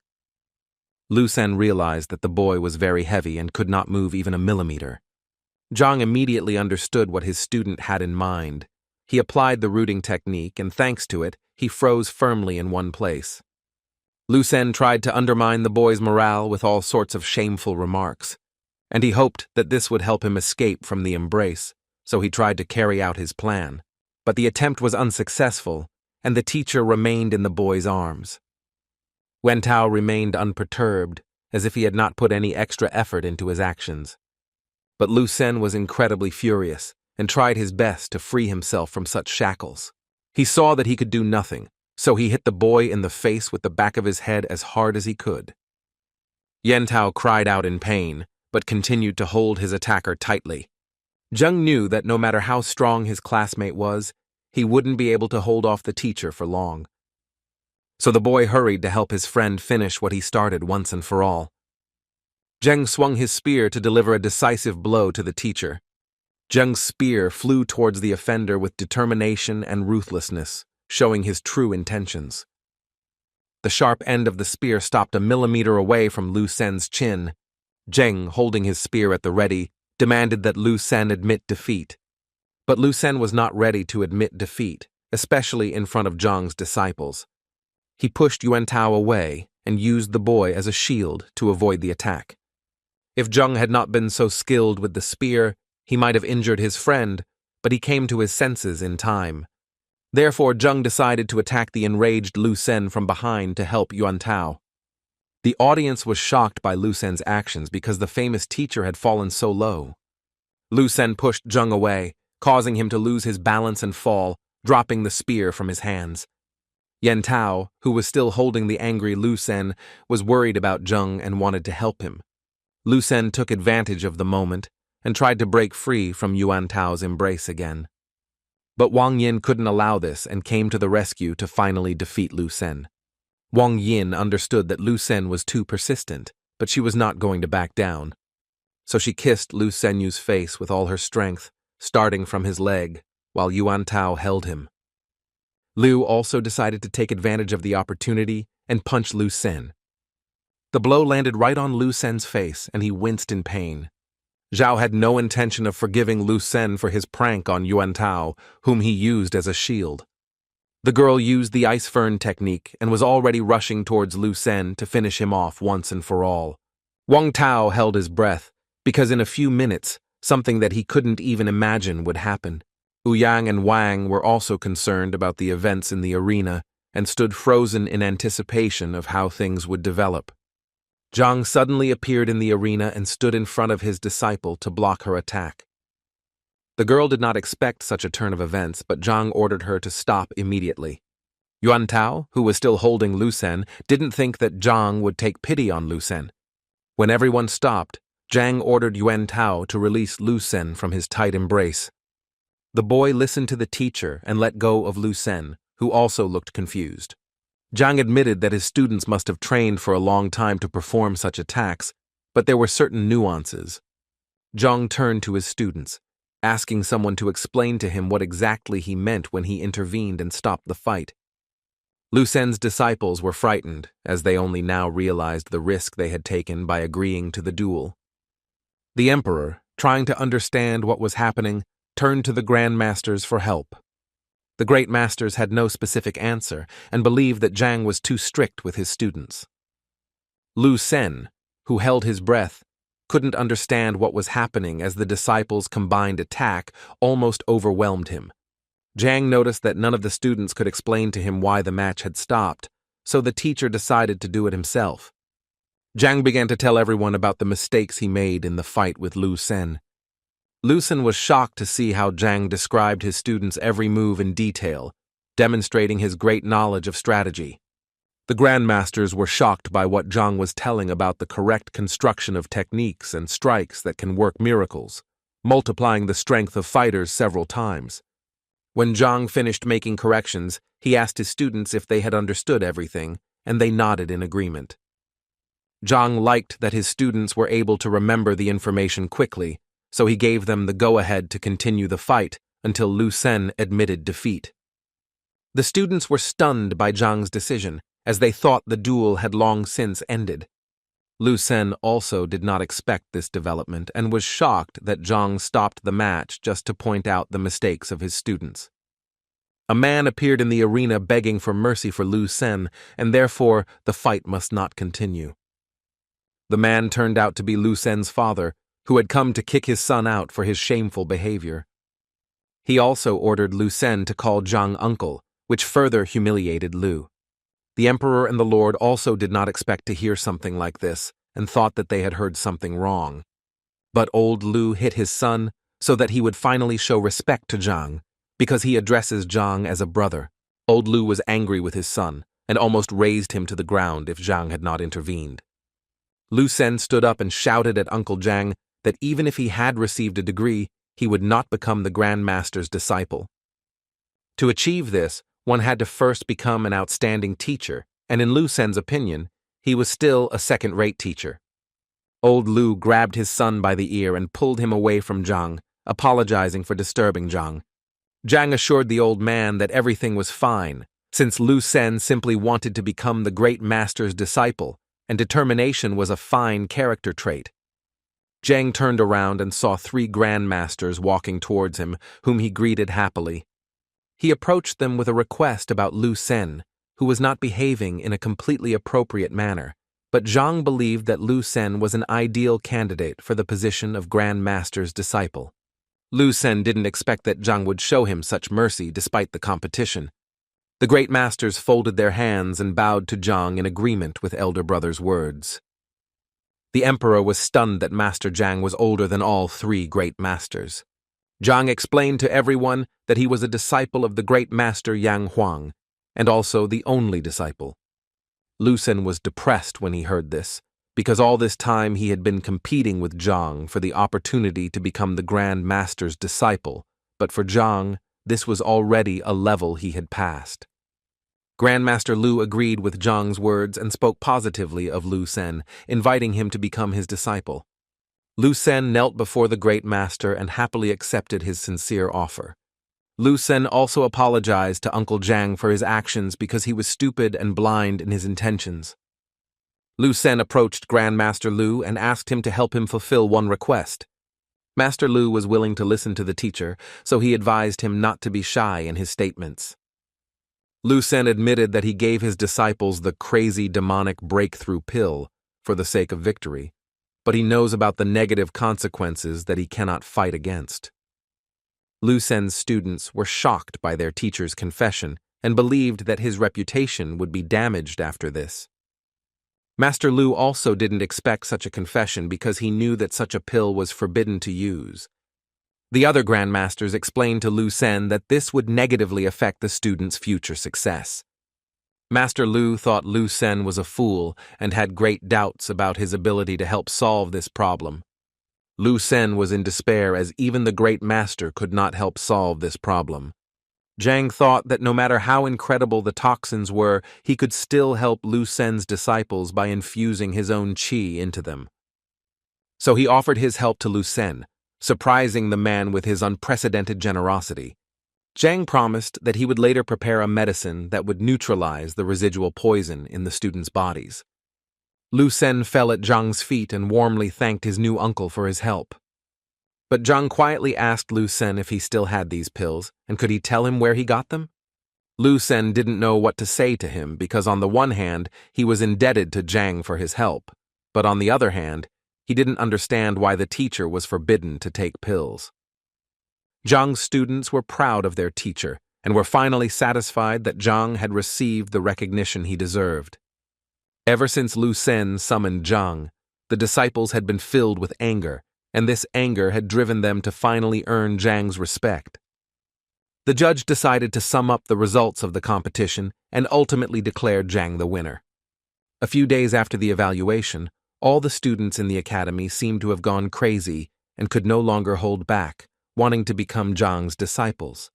Lu Sen realized that the boy was very heavy and could not move even a millimeter. Zhang immediately understood what his student had in mind. He applied the rooting technique, and thanks to it, he froze firmly in one place. Lu Sen tried to undermine the boy's morale with all sorts of shameful remarks, and he hoped that this would help him escape from the embrace, so he tried to carry out his plan. But the attempt was unsuccessful, and the teacher remained in the boy's arms. Wen Tao remained unperturbed, as if he had not put any extra effort into his actions. But Lu Sen was incredibly furious, and tried his best to free himself from such shackles. He saw that he could do nothing, so he hit the boy in the face with the back of his head as hard as he could. Yuan Tao cried out in pain, but continued to hold his attacker tightly. Zhang knew that no matter how strong his classmate was, he wouldn't be able to hold off the teacher for long. So the boy hurried to help his friend finish what he started once and for all. Zhang swung his spear to deliver a decisive blow to the teacher. Zhang's spear flew towards the offender with determination and ruthlessness, showing his true intentions. The sharp end of the spear stopped a millimeter away from Lu Sen's chin. Zhang, holding his spear at the ready, demanded that Lu Sen admit defeat. But Lu Sen was not ready to admit defeat, especially in front of Zhang's disciples. He pushed Yuan Tao away and used the boy as a shield to avoid the attack. If Zhang had not been so skilled with the spear, he might have injured his friend, but he came to his senses in time. Therefore, Zhang decided to attack the enraged Lu Sen from behind to help Yuan Tao. The audience was shocked by Lu Sen's actions because the famous teacher had fallen so low. Lu Sen pushed Zhang away, causing him to lose his balance and fall, dropping the spear from his hands. Yuan Tao, who was still holding the angry Lu Sen, was worried about Zhang and wanted to help him. Lu Sen took advantage of the moment and tried to break free from Yuan Tao's embrace again. But Wang Yin couldn't allow this and came to the rescue to finally defeat Lu Sen. Wang Yin understood that Lu Sen was too persistent, but she was not going to back down. So she kissed Lu Senyu's face with all her strength, starting from his leg, while Yuan Tao held him. Lu also decided to take advantage of the opportunity and punch Lu Sen. The blow landed right on Lu Sen's face, and he winced in pain. Zhao had no intention of forgiving Lu Sen for his prank on Yuan Tao, whom he used as a shield. The girl used the ice fern technique and was already rushing towards Lu Sen to finish him off once and for all. Wang Tao held his breath, because in a few minutes, something that he couldn't even imagine would happen. Ouyang and Wang were also concerned about the events in the arena and stood frozen in anticipation of how things would develop. Zhang suddenly appeared in the arena and stood in front of his disciple to block her attack. The girl did not expect such a turn of events, but Zhang ordered her to stop immediately. Yuan Tao, who was still holding Lu Sen, didn't think that Zhang would take pity on Lu Sen. When everyone stopped, Zhang ordered Yuan Tao to release Lu Sen from his tight embrace. The boy listened to the teacher and let go of Lu Sen, who also looked confused. Zhang admitted that his students must have trained for a long time to perform such attacks, but there were certain nuances. Zhang turned to his students, asking someone to explain to him what exactly he meant when he intervened and stopped the fight. Lu Sen's disciples were frightened, as they only now realized the risk they had taken by agreeing to the duel. The emperor, trying to understand what was happening, turned to the grandmasters for help. The great masters had no specific answer and believed that Zhang was too strict with his students. Lu Sen, who held his breath, couldn't understand what was happening as the disciples' combined attack almost overwhelmed him. Zhang noticed that none of the students could explain to him why the match had stopped, so the teacher decided to do it himself. Zhang began to tell everyone about the mistakes he made in the fight with Lu Sen. Lu Sen was shocked to see how Zhang described his students' every move in detail, demonstrating his great knowledge of strategy. The grandmasters were shocked by what Zhang was telling about the correct construction of techniques and strikes that can work miracles, multiplying the strength of fighters several times. When Zhang finished making corrections, he asked his students if they had understood everything, and they nodded in agreement. Zhang liked that his students were able to remember the information quickly, so he gave them the go-ahead to continue the fight until Lu Sen admitted defeat. The students were stunned by Zhang's decision, as they thought the duel had long since ended. Lu Sen also did not expect this development and was shocked that Zhang stopped the match just to point out the mistakes of his students. A man appeared in the arena begging for mercy for Lu Sen, and therefore the fight must not continue. The man turned out to be Lu Sen's father, who had come to kick his son out for his shameful behavior. He also ordered Lu Sen to call Zhang uncle, which further humiliated Lu. The emperor and the lord also did not expect to hear something like this and thought that they had heard something wrong. But old Lu hit his son so that he would finally show respect to Zhang, because he addresses Zhang as a brother. Old Lu was angry with his son and almost razed him to the ground if Zhang had not intervened. Lu Sen stood up and shouted at Uncle Zhang that even if he had received a degree, he would not become the grandmaster's disciple. To achieve this, one had to first become an outstanding teacher, and in Lu Sen's opinion, he was still a second-rate teacher. Old Lu grabbed his son by the ear and pulled him away from Zhang, apologizing for disturbing Zhang. Zhang assured the old man that everything was fine, since Lu Sen simply wanted to become the great master's disciple, and determination was a fine character trait. Zhang turned around and saw 3 grandmasters walking towards him, whom he greeted happily. He approached them with a request about Lu Sen, who was not behaving in a completely appropriate manner, but Zhang believed that Lu Sen was an ideal candidate for the position of grandmaster's disciple. Lu Sen didn't expect that Zhang would show him such mercy despite the competition. The great masters folded their hands and bowed to Zhang in agreement with elder brother's words. The emperor was stunned that Master Zhang was older than all 3 great masters. Zhang explained to everyone that he was a disciple of the great master Yang Huang, and also the only disciple. Lu Sen was depressed when he heard this, because all this time he had been competing with Zhang for the opportunity to become the Grand Master's disciple, but for Zhang, this was already a level he had passed. Grandmaster Lu agreed with Zhang's words and spoke positively of Lu Sen, inviting him to become his disciple. Lu Sen knelt before the great master and happily accepted his sincere offer. Lu Sen also apologized to Uncle Zhang for his actions because he was stupid and blind in his intentions. Lu Sen approached Grandmaster Lu and asked him to help him fulfill one request. Master Lu was willing to listen to the teacher, so he advised him not to be shy in his statements. Lu Sen admitted that he gave his disciples the crazy demonic breakthrough pill for the sake of victory, but he knows about the negative consequences that he cannot fight against. Lu Sen's students were shocked by their teacher's confession and believed that his reputation would be damaged after this. Master Lu also didn't expect such a confession because he knew that such a pill was forbidden to use. The other grandmasters explained to Lu Sen that this would negatively affect the student's future success. Master Lu thought Lu Sen was a fool and had great doubts about his ability to help solve this problem. Lu Sen was in despair as even the great master could not help solve this problem. Zhang thought that no matter how incredible the toxins were, he could still help Lu Sen's disciples by infusing his own qi into them. So he offered his help to Lu Sen, surprising the man with his unprecedented generosity. Zhang promised that he would later prepare a medicine that would neutralize the residual poison in the students' bodies. Lu Sen fell at Zhang's feet and warmly thanked his new uncle for his help. But Zhang quietly asked Lu Sen if he still had these pills, and could he tell him where he got them? Lu Sen didn't know what to say to him because on the one hand, he was indebted to Zhang for his help, but on the other hand, he didn't understand why the teacher was forbidden to take pills. Zhang's students were proud of their teacher and were finally satisfied that Zhang had received the recognition he deserved. Ever since Lu Sen summoned Zhang, the disciples had been filled with anger, and this anger had driven them to finally earn Zhang's respect. The judge decided to sum up the results of the competition and ultimately declared Zhang the winner. A few days after the evaluation, all the students in the academy seemed to have gone crazy and could no longer hold back, wanting to become Zhang's disciples.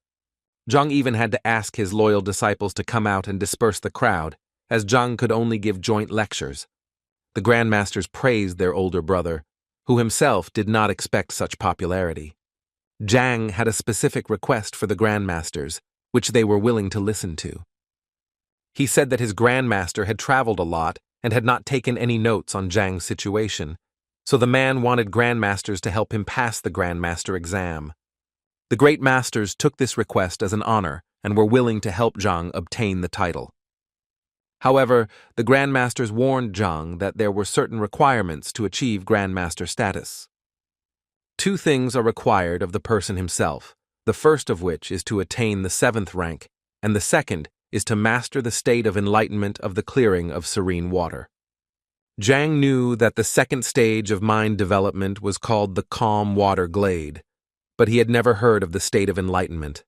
Zhang even had to ask his loyal disciples to come out and disperse the crowd, as Zhang could only give joint lectures. The grandmasters praised their older brother, who himself did not expect such popularity. Zhang had a specific request for the grandmasters, which they were willing to listen to. He said that his grandmaster had traveled a lot and had not taken any notes on Zhang's situation, so the man wanted grandmasters to help him pass the grandmaster exam. The great masters took this request as an honor and were willing to help Zhang obtain the title. However, the grandmasters warned Zhang that there were certain requirements to achieve grandmaster status. 2 things are required of the person himself, the first of which is to attain the 7th rank, and the second is to master the state of enlightenment of the clearing of serene water. Zhang knew that the second stage of mind development was called the calm water glade, but he had never heard of the state of enlightenment.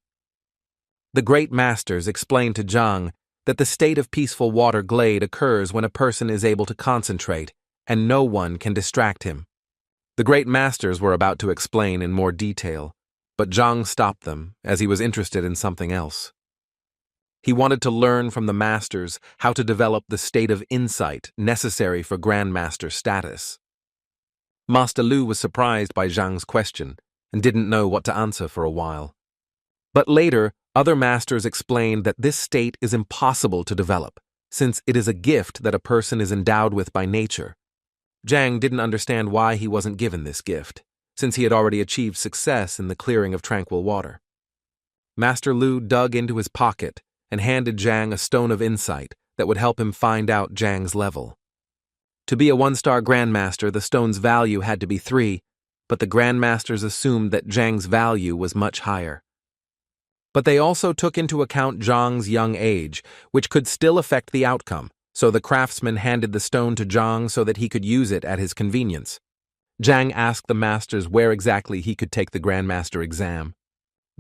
The great masters explained to Zhang that the state of peaceful water glade occurs when a person is able to concentrate, and no one can distract him. The great masters were about to explain in more detail, but Zhang stopped them as he was interested in something else. He wanted to learn from the masters how to develop the state of insight necessary for grandmaster status. Master Lu was surprised by Zhang's question and didn't know what to answer for a while. But later, other masters explained that this state is impossible to develop, since it is a gift that a person is endowed with by nature. Zhang didn't understand why he wasn't given this gift, since he had already achieved success in the clearing of tranquil water. Master Lu dug into his pocket and handed Zhang a stone of insight that would help him find out Zhang's level. To be a 1-star grandmaster, the stone's value had to be 3, but the grandmasters assumed that Zhang's value was much higher. But they also took into account Zhang's young age, which could still affect the outcome, so the craftsman handed the stone to Zhang so that he could use it at his convenience. Zhang asked the masters where exactly he could take the grandmaster exam.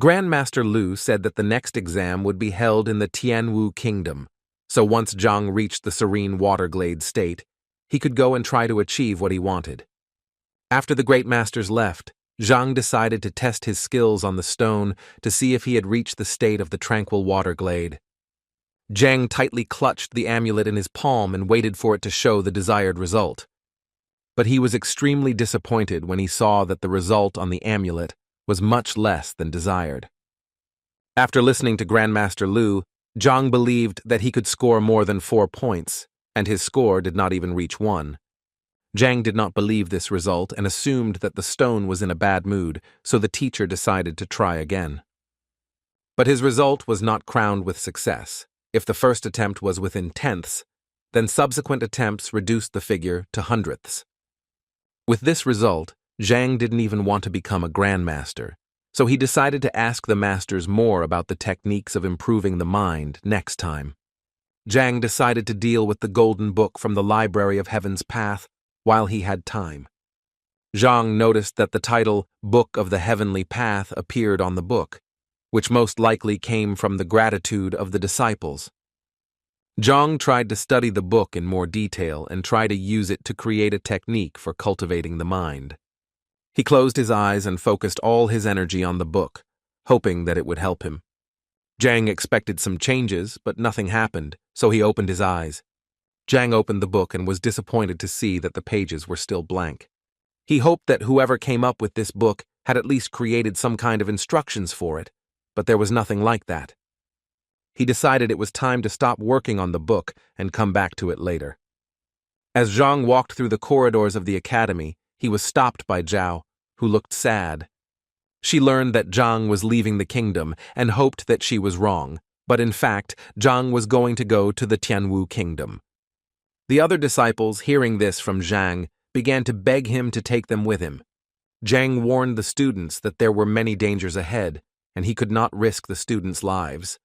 Grandmaster Lu said that the next exam would be held in the Tianwu Kingdom, so once Zhang reached the serene water glade state, he could go and try to achieve what he wanted. After the great masters left, Zhang decided to test his skills on the stone to see if he had reached the state of the tranquil water glade. Zhang tightly clutched the amulet in his palm and waited for it to show the desired result. But he was extremely disappointed when he saw that the result on the amulet was much less than desired. After listening to Grandmaster Lu, Zhang believed that he could score more than 4 points, and his score did not even reach 1. Zhang did not believe this result and assumed that the stone was in a bad mood, so the teacher decided to try again. But his result was not crowned with success. If the first attempt was within tenths, then subsequent attempts reduced the figure to hundredths. With this result, Zhang didn't even want to become a grandmaster, so he decided to ask the masters more about the techniques of improving the mind next time. Zhang decided to deal with the golden book from the Library of Heaven's Path while he had time. Zhang noticed that the title Book of the Heavenly Path appeared on the book, which most likely came from the gratitude of the disciples. Zhang tried to study the book in more detail and try to use it to create a technique for cultivating the mind. He closed his eyes and focused all his energy on the book, hoping that it would help him. Zhang expected some changes, but nothing happened, so he opened his eyes. Zhang opened the book and was disappointed to see that the pages were still blank. He hoped that whoever came up with this book had at least created some kind of instructions for it, but there was nothing like that. He decided it was time to stop working on the book and come back to it later. As Zhang walked through the corridors of the academy, he was stopped by Zhao, who looked sad. She learned that Zhang was leaving the kingdom and hoped that she was wrong, but in fact, Zhang was going to go to the Tianwu kingdom. The other disciples, hearing this from Zhang, began to beg him to take them with him. Zhang warned the students that there were many dangers ahead, and he could not risk the students' lives.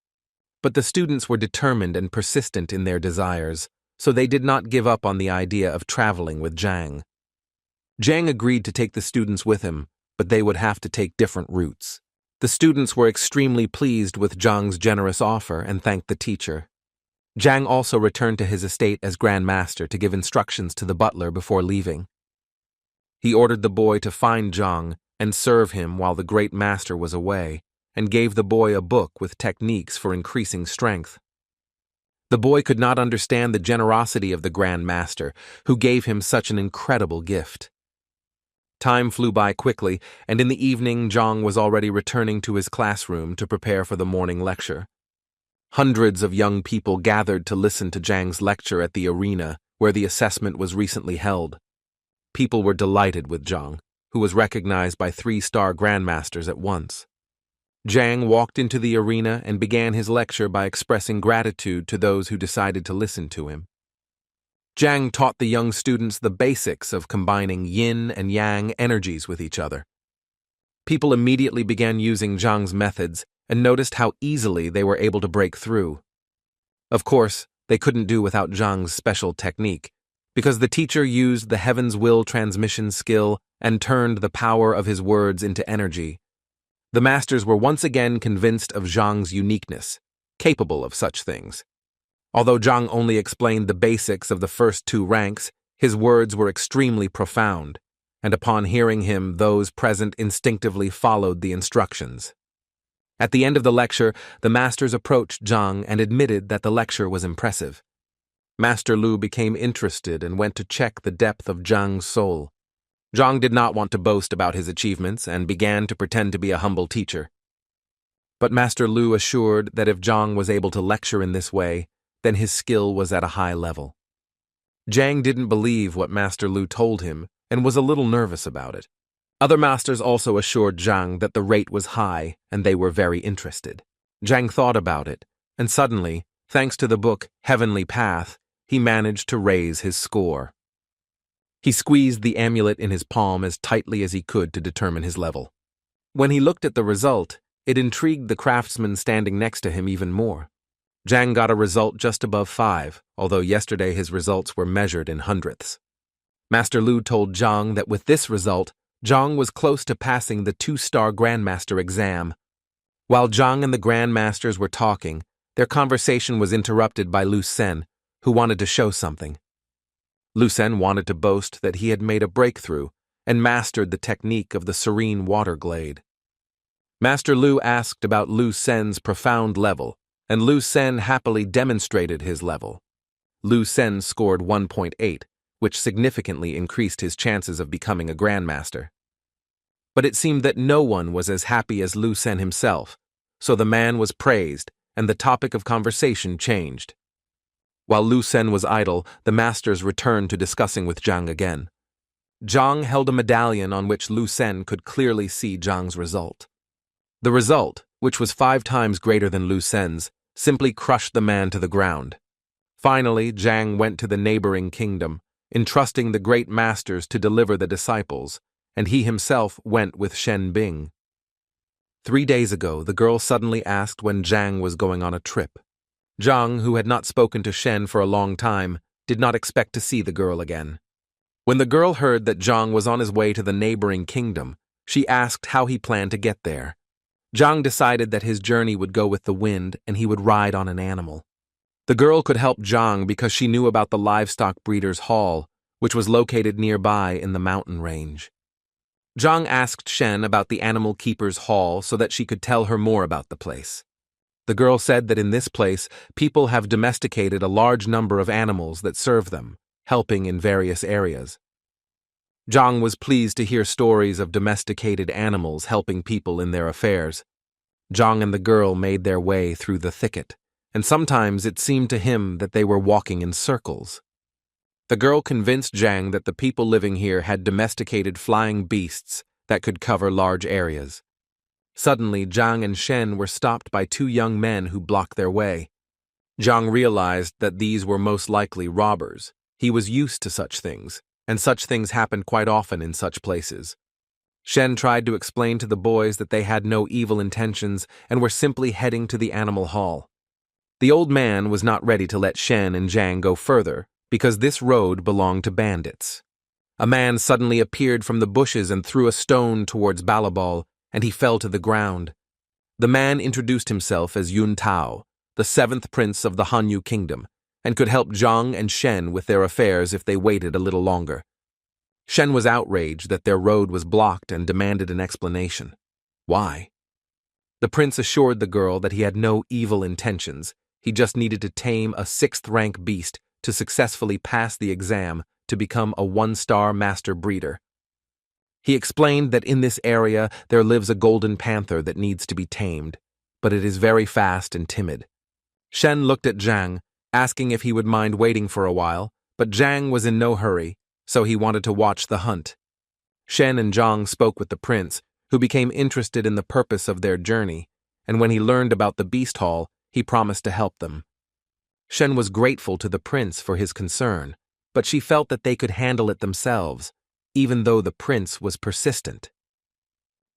But the students were determined and persistent in their desires, so they did not give up on the idea of traveling with Zhang. Zhang agreed to take the students with him, but they would have to take different routes. The students were extremely pleased with Zhang's generous offer and thanked the teacher. Zhang also returned to his estate as grandmaster to give instructions to the butler before leaving. He ordered the boy to find Zhang and serve him while the great master was away, and gave the boy a book with techniques for increasing strength. The boy could not understand the generosity of the Grand Master, who gave him such an incredible gift. Time flew by quickly, and in the evening Zhang was already returning to his classroom to prepare for the morning lecture. Hundreds of young people gathered to listen to Zhang's lecture at the arena where the assessment was recently held. People were delighted with Zhang, who was recognized by 3-star grandmasters at once. Zhang walked into the arena and began his lecture by expressing gratitude to those who decided to listen to him. Zhang taught the young students the basics of combining yin and yang energies with each other. People immediately began using Zhang's methods and noticed how easily they were able to break through. Of course, they couldn't do without Zhang's special technique, because the teacher used the Heaven's Will transmission skill and turned the power of his words into energy. The masters were once again convinced of Zhang's uniqueness, capable of such things. Although Zhang only explained the basics of the first 2 ranks, his words were extremely profound, and upon hearing him, those present instinctively followed the instructions. At the end of the lecture, the masters approached Zhang and admitted that the lecture was impressive. Master Lu became interested and went to check the depth of Zhang's soul. Zhang did not want to boast about his achievements and began to pretend to be a humble teacher. But Master Lu assured that if Zhang was able to lecture in this way, then his skill was at a high level. Zhang didn't believe what Master Lu told him and was a little nervous about it. Other masters also assured Zhang that the rate was high and they were very interested. Zhang thought about it, and suddenly, thanks to the book Heavenly Path, he managed to raise his score. He squeezed the amulet in his palm as tightly as he could to determine his level. When he looked at the result, it intrigued the craftsman standing next to him even more. Zhang got a result just above 5, although yesterday his results were measured in hundredths. Master Lu told Zhang that with this result, Zhang was close to passing the 2-star Grandmaster exam. While Zhang and the Grandmasters were talking, their conversation was interrupted by Lu Sen, who wanted to show something. Lu Sen wanted to boast that he had made a breakthrough and mastered the technique of the serene water glade. Master Lu asked about Lu Sen's profound level, and Lu Sen happily demonstrated his level. Lu Sen scored 1.8, which significantly increased his chances of becoming a grandmaster. But it seemed that no one was as happy as Lu Sen himself, so the man was praised, and the topic of conversation changed. While Lu Sen was idle, the masters returned to discussing with Zhang again. Zhang held a medallion on which Lu Sen could clearly see Zhang's result. The result, which was 5 times greater than Lu Sen's, simply crushed the man to the ground. Finally, Zhang went to the neighboring kingdom, entrusting the great masters to deliver the disciples, and he himself went with Shen Bing. 3 days ago, the girl suddenly asked when Zhang was going on a trip. Zhang, who had not spoken to Shen for a long time, did not expect to see the girl again. When the girl heard that Zhang was on his way to the neighboring kingdom, she asked how he planned to get there. Zhang decided that his journey would go with the wind and he would ride on an animal. The girl could help Zhang because she knew about the livestock breeder's hall, which was located nearby in the mountain range. Zhang asked Shen about the animal keeper's hall so that she could tell her more about the place. The girl said that in this place, people have domesticated a large number of animals that serve them, helping in various areas. Zhang was pleased to hear stories of domesticated animals helping people in their affairs. Zhang and the girl made their way through the thicket, and sometimes it seemed to him that they were walking in circles. The girl convinced Zhang that the people living here had domesticated flying beasts that could cover large areas. Suddenly, Zhang and Shen were stopped by 2 young men who blocked their way. Zhang realized that these were most likely robbers. He was used to such things, and such things happened quite often in such places. Shen tried to explain to the boys that they had no evil intentions and were simply heading to the animal hall. The old man was not ready to let Shen and Zhang go further, because this road belonged to bandits. A man suddenly appeared from the bushes and threw a stone towards Balabal, and he fell to the ground. The man introduced himself as Yun Tao, the 7th prince of the Hanyu kingdom, and could help Zhang and Shen with their affairs if they waited a little longer. Shen was outraged that their road was blocked and demanded an explanation. Why? The prince assured the girl that he had no evil intentions. He just needed to tame a 6th-rank beast to successfully pass the exam to become a 1-star master breeder. He explained that in this area there lives a golden panther that needs to be tamed, but it is very fast and timid. Shen looked at Zhang, asking if he would mind waiting for a while, but Zhang was in no hurry, so he wanted to watch the hunt. Shen and Zhang spoke with the prince, who became interested in the purpose of their journey, and when he learned about the beast hall, he promised to help them. Shen was grateful to the prince for his concern, but she felt that they could handle it themselves, even though the prince was persistent.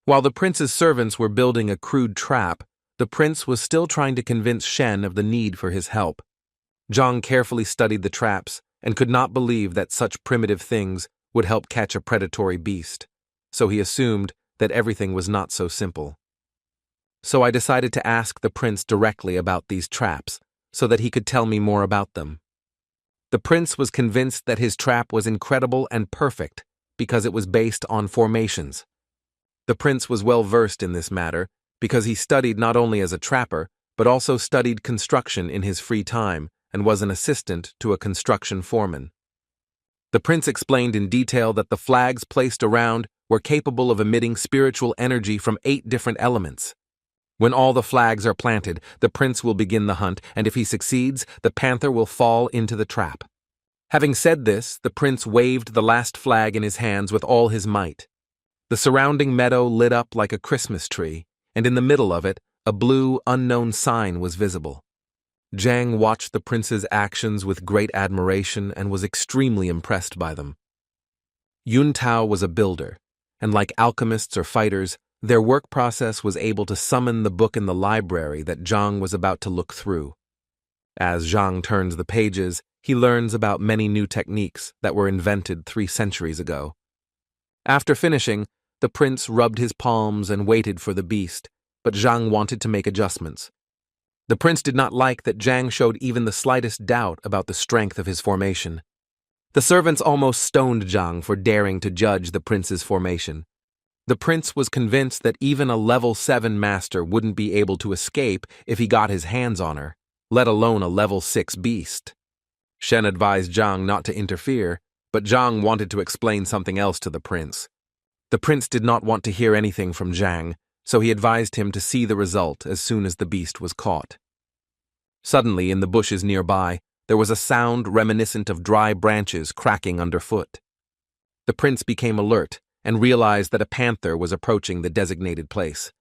While the prince's servants were building a crude trap, the prince was still trying to convince Shen of the need for his help. Zhang carefully studied the traps and could not believe that such primitive things would help catch a predatory beast, so he assumed that everything was not so simple. So I decided to ask the prince directly about these traps, so that he could tell me more about them. The prince was convinced that his trap was incredible and perfect because it was based on formations. The prince was well versed in this matter because he studied not only as a trapper, but also studied construction in his free time and was an assistant to a construction foreman. The prince explained in detail that the flags placed around were capable of emitting spiritual energy from 8 different elements. When all the flags are planted, the prince will begin the hunt, and if he succeeds, the panther will fall into the trap. Having said this, the prince waved the last flag in his hands with all his might. The surrounding meadow lit up like a Christmas tree, and in the middle of it, a blue, unknown sign was visible. Zhang watched the prince's actions with great admiration and was extremely impressed by them. Yun Tao was a builder, and like alchemists or fighters, their work process was able to summon the book in the library that Zhang was about to look through. As Zhang turns the pages, he learns about many new techniques that were invented 3 centuries ago. After finishing, the prince rubbed his palms and waited for the beast, but Zhang wanted to make adjustments. The prince did not like that Zhang showed even the slightest doubt about the strength of his formation. The servants almost stoned Zhang for daring to judge the prince's formation. The prince was convinced that even a level 7 master wouldn't be able to escape if he got his hands on her, let alone a level 6 beast. Shen advised Zhang not to interfere, but Zhang wanted to explain something else to the prince. The prince did not want to hear anything from Zhang, so he advised him to see the result as soon as the beast was caught. Suddenly, in the bushes nearby, there was a sound reminiscent of dry branches cracking underfoot. The prince became alert and realized that a panther was approaching the designated place.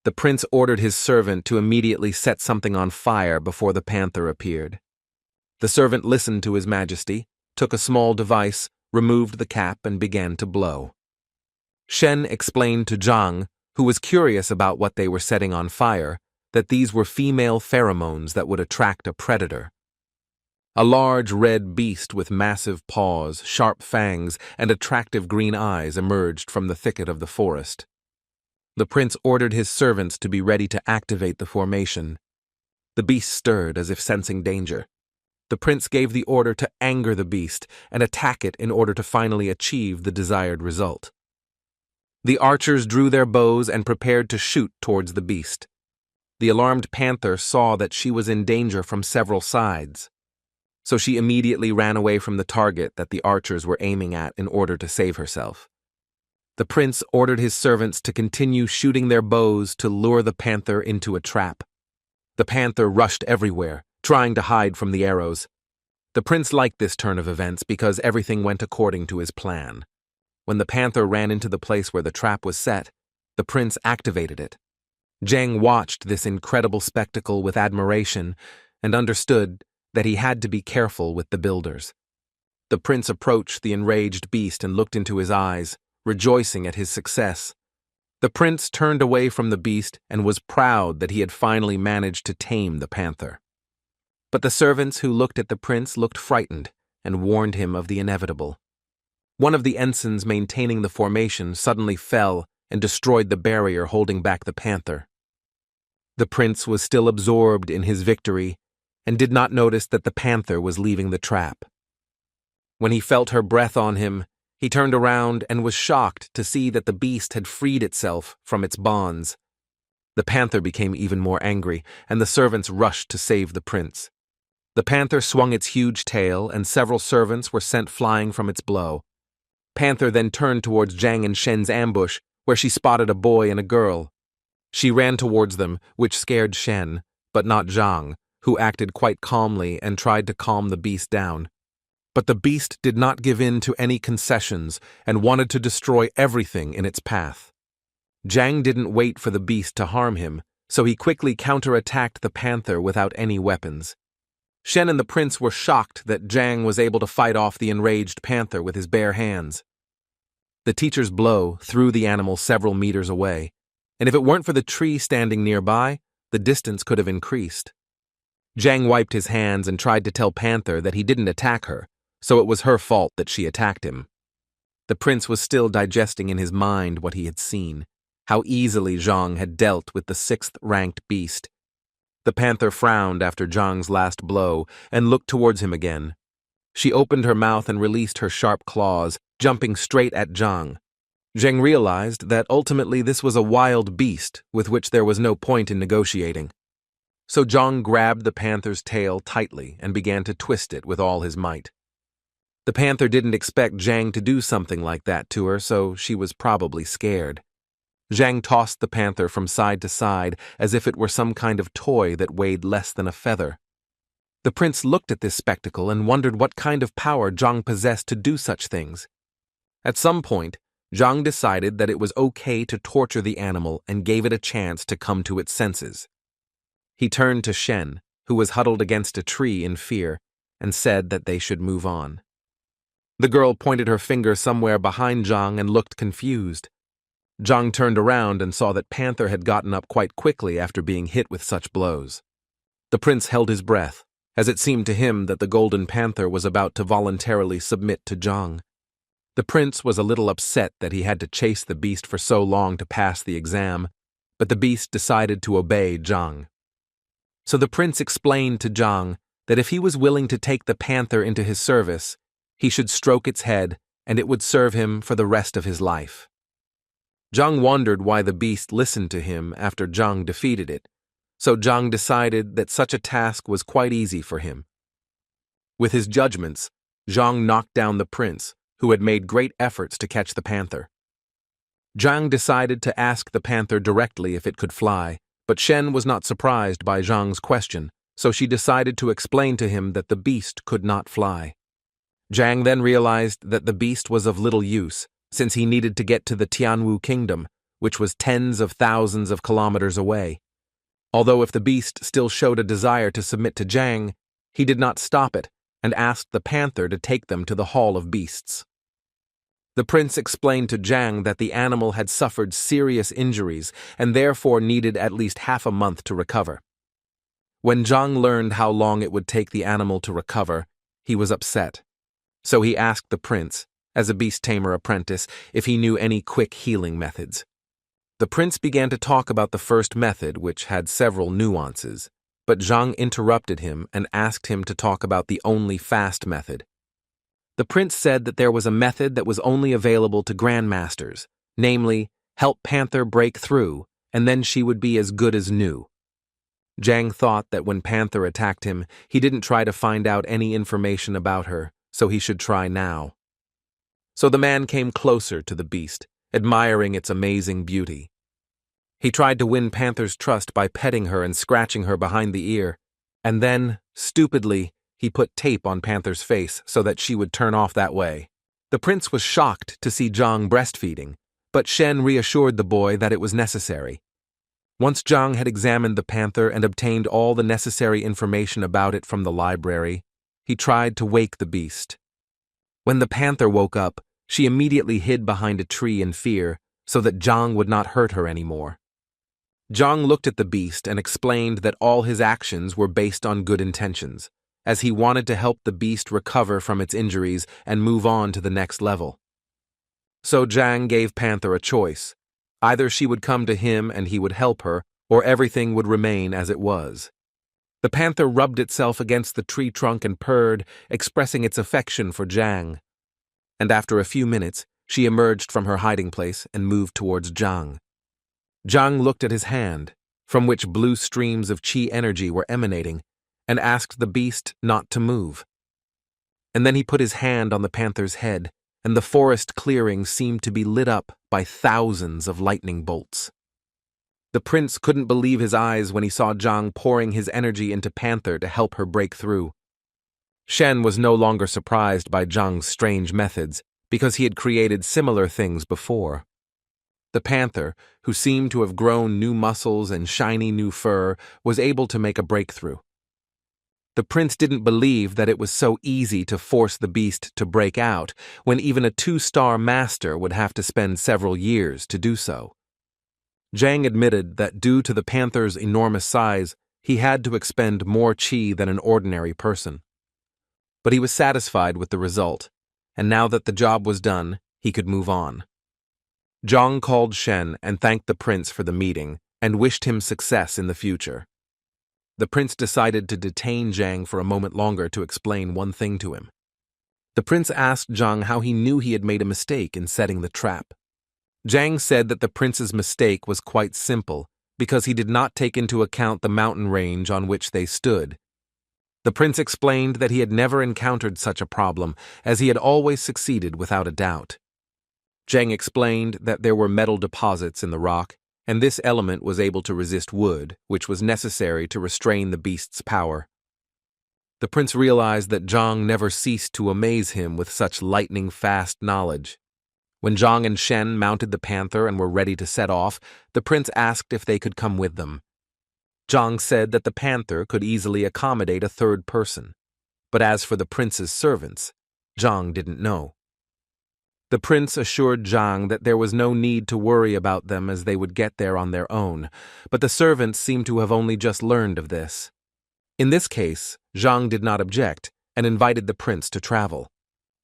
The prince ordered his servant to immediately set something on fire before the panther appeared. The servant listened to his majesty, took a small device, removed the cap, and began to blow. Shen explained to Zhang, who was curious about what they were setting on fire, that these were female pheromones that would attract a predator. A large red beast with massive paws, sharp fangs, and attractive green eyes emerged from the thicket of the forest. The prince ordered his servants to be ready to activate the formation. The beast stirred as if sensing danger. The prince gave the order to anger the beast and attack it in order to finally achieve the desired result. The archers drew their bows and prepared to shoot towards the beast. The alarmed panther saw that she was in danger from several sides, so she immediately ran away from the target that the archers were aiming at in order to save herself. The prince ordered his servants to continue shooting their bows to lure the panther into a trap. The panther rushed everywhere, trying to hide from the arrows. The prince liked this turn of events because everything went according to his plan. When the panther ran into the place where the trap was set, the prince activated it. Zhang watched this incredible spectacle with admiration and understood that he had to be careful with the builders. The prince approached the enraged beast and looked into his eyes, rejoicing at his success. The prince turned away from the beast and was proud that he had finally managed to tame the panther. But the servants who looked at the prince looked frightened and warned him of the inevitable. One of the ensigns maintaining the formation suddenly fell and destroyed the barrier holding back the panther. The prince was still absorbed in his victory and did not notice that the panther was leaving the trap. When he felt her breath on him, he turned around and was shocked to see that the beast had freed itself from its bonds. The panther became even more angry, and the servants rushed to save the prince. The panther swung its huge tail, and several servants were sent flying from its blow. Panther then turned towards Zhang and Shen's ambush, where she spotted a boy and a girl. She ran towards them, which scared Shen, but not Zhang, who acted quite calmly and tried to calm the beast down. But the beast did not give in to any concessions and wanted to destroy everything in its path. Zhang didn't wait for the beast to harm him, so he quickly counterattacked the panther without any weapons. Shen and the prince were shocked that Zhang was able to fight off the enraged panther with his bare hands. The teacher's blow threw the animal several meters away, and if it weren't for the tree standing nearby, the distance could have increased. Zhang wiped his hands and tried to tell Panther that he didn't attack her, so it was her fault that she attacked him. The prince was still digesting in his mind what he had seen, how easily Zhang had dealt with the 6th-ranked beast. The panther frowned after Zhang's last blow and looked towards him again. She opened her mouth and released her sharp claws, jumping straight at Zhang. Zhang realized that ultimately this was a wild beast with which there was no point in negotiating. So Zhang grabbed the panther's tail tightly and began to twist it with all his might. The panther didn't expect Zhang to do something like that to her, so she was probably scared. Zhang tossed the panther from side to side as if it were some kind of toy that weighed less than a feather. The prince looked at this spectacle and wondered what kind of power Zhang possessed to do such things. At some point, Zhang decided that it was okay to torture the animal and gave it a chance to come to its senses. He turned to Shen, who was huddled against a tree in fear, and said that they should move on. The girl pointed her finger somewhere behind Zhang and looked confused. Zhang turned around and saw that Panther had gotten up quite quickly after being hit with such blows. The prince held his breath, as it seemed to him that the golden panther was about to voluntarily submit to Zhang. The prince was a little upset that he had to chase the beast for so long to pass the exam, but the beast decided to obey Zhang. So the prince explained to Zhang that if he was willing to take the panther into his service, He should stroke its head, and it would serve him for the rest of his life. Zhang wondered why the beast listened to him after Zhang defeated it, so Zhang decided that such a task was quite easy for him. With his judgments, Zhang knocked down the prince, who had made great efforts to catch the panther. Zhang decided to ask the panther directly if it could fly, but Shen was not surprised by Zhang's question, so she decided to explain to him that the beast could not fly. Zhang then realized that the beast was of little use, since he needed to get to the Tianwu kingdom, which was tens of thousands of kilometers away. Although if the beast still showed a desire to submit to Zhang, he did not stop it and asked the panther to take them to the Hall of Beasts. The prince explained to Zhang that the animal had suffered serious injuries and therefore needed at least half a month to recover. When Zhang learned how long it would take the animal to recover, he was upset. So he asked the prince, as a beast tamer apprentice, if he knew any quick healing methods. The prince began to talk about the first method, which had several nuances, but Zhang interrupted him and asked him to talk about the only fast method. The prince said that there was a method that was only available to grandmasters, namely, help Panther break through, and then she would be as good as new. Zhang thought that when Panther attacked him, he didn't try to find out any information about her, so he should try now. So the man came closer to the beast, admiring its amazing beauty. He tried to win Panther's trust by petting her and scratching her behind the ear, and then, stupidly, he put tape on Panther's face so that she would turn off that way. The prince was shocked to see Zhang breastfeeding, but Shen reassured the boy that it was necessary. Once Zhang had examined the panther and obtained all the necessary information about it from the library, he tried to wake the beast. When the panther woke up, she immediately hid behind a tree in fear so that Zhang would not hurt her anymore. Zhang looked at the beast and explained that all his actions were based on good intentions, as he wanted to help the beast recover from its injuries and move on to the next level. So Zhang gave Panther a choice. Either she would come to him and he would help her, or everything would remain as it was. The panther rubbed itself against the tree trunk and purred, expressing its affection for Zhang. And after a few minutes, she emerged from her hiding place and moved towards Zhang. Zhang looked at his hand, from which blue streams of qi energy were emanating, and asked the beast not to move. And then he put his hand on the panther's head, and the forest clearing seemed to be lit up by thousands of lightning bolts. The prince couldn't believe his eyes when he saw Zhang pouring his energy into Panther to help her break through. Shen was no longer surprised by Zhang's strange methods, because he had created similar things before. The panther, who seemed to have grown new muscles and shiny new fur, was able to make a breakthrough. The prince didn't believe that it was so easy to force the beast to break out, when even a 2-star master would have to spend several years to do so. Zhang admitted that due to the panther's enormous size, he had to expend more qi than an ordinary person. But he was satisfied with the result, and now that the job was done, he could move on. Zhang called Shen and thanked the prince for the meeting and wished him success in the future. The prince decided to detain Zhang for a moment longer to explain one thing to him. The prince asked Zhang how he knew he had made a mistake in setting the trap. Zhang said that the prince's mistake was quite simple, because he did not take into account the mountain range on which they stood. The prince explained that he had never encountered such a problem, as he had always succeeded without a doubt. Zhang explained that there were metal deposits in the rock, and this element was able to resist wood, which was necessary to restrain the beast's power. The prince realized that Zhang never ceased to amaze him with such lightning-fast knowledge. When Zhang and Shen mounted the panther and were ready to set off, the prince asked if they could come with them. Zhang said that the panther could easily accommodate a third person, but as for the prince's servants, Zhang didn't know. The prince assured Zhang that there was no need to worry about them as they would get there on their own, but the servants seemed to have only just learned of this. In this case, Zhang did not object and invited the prince to travel.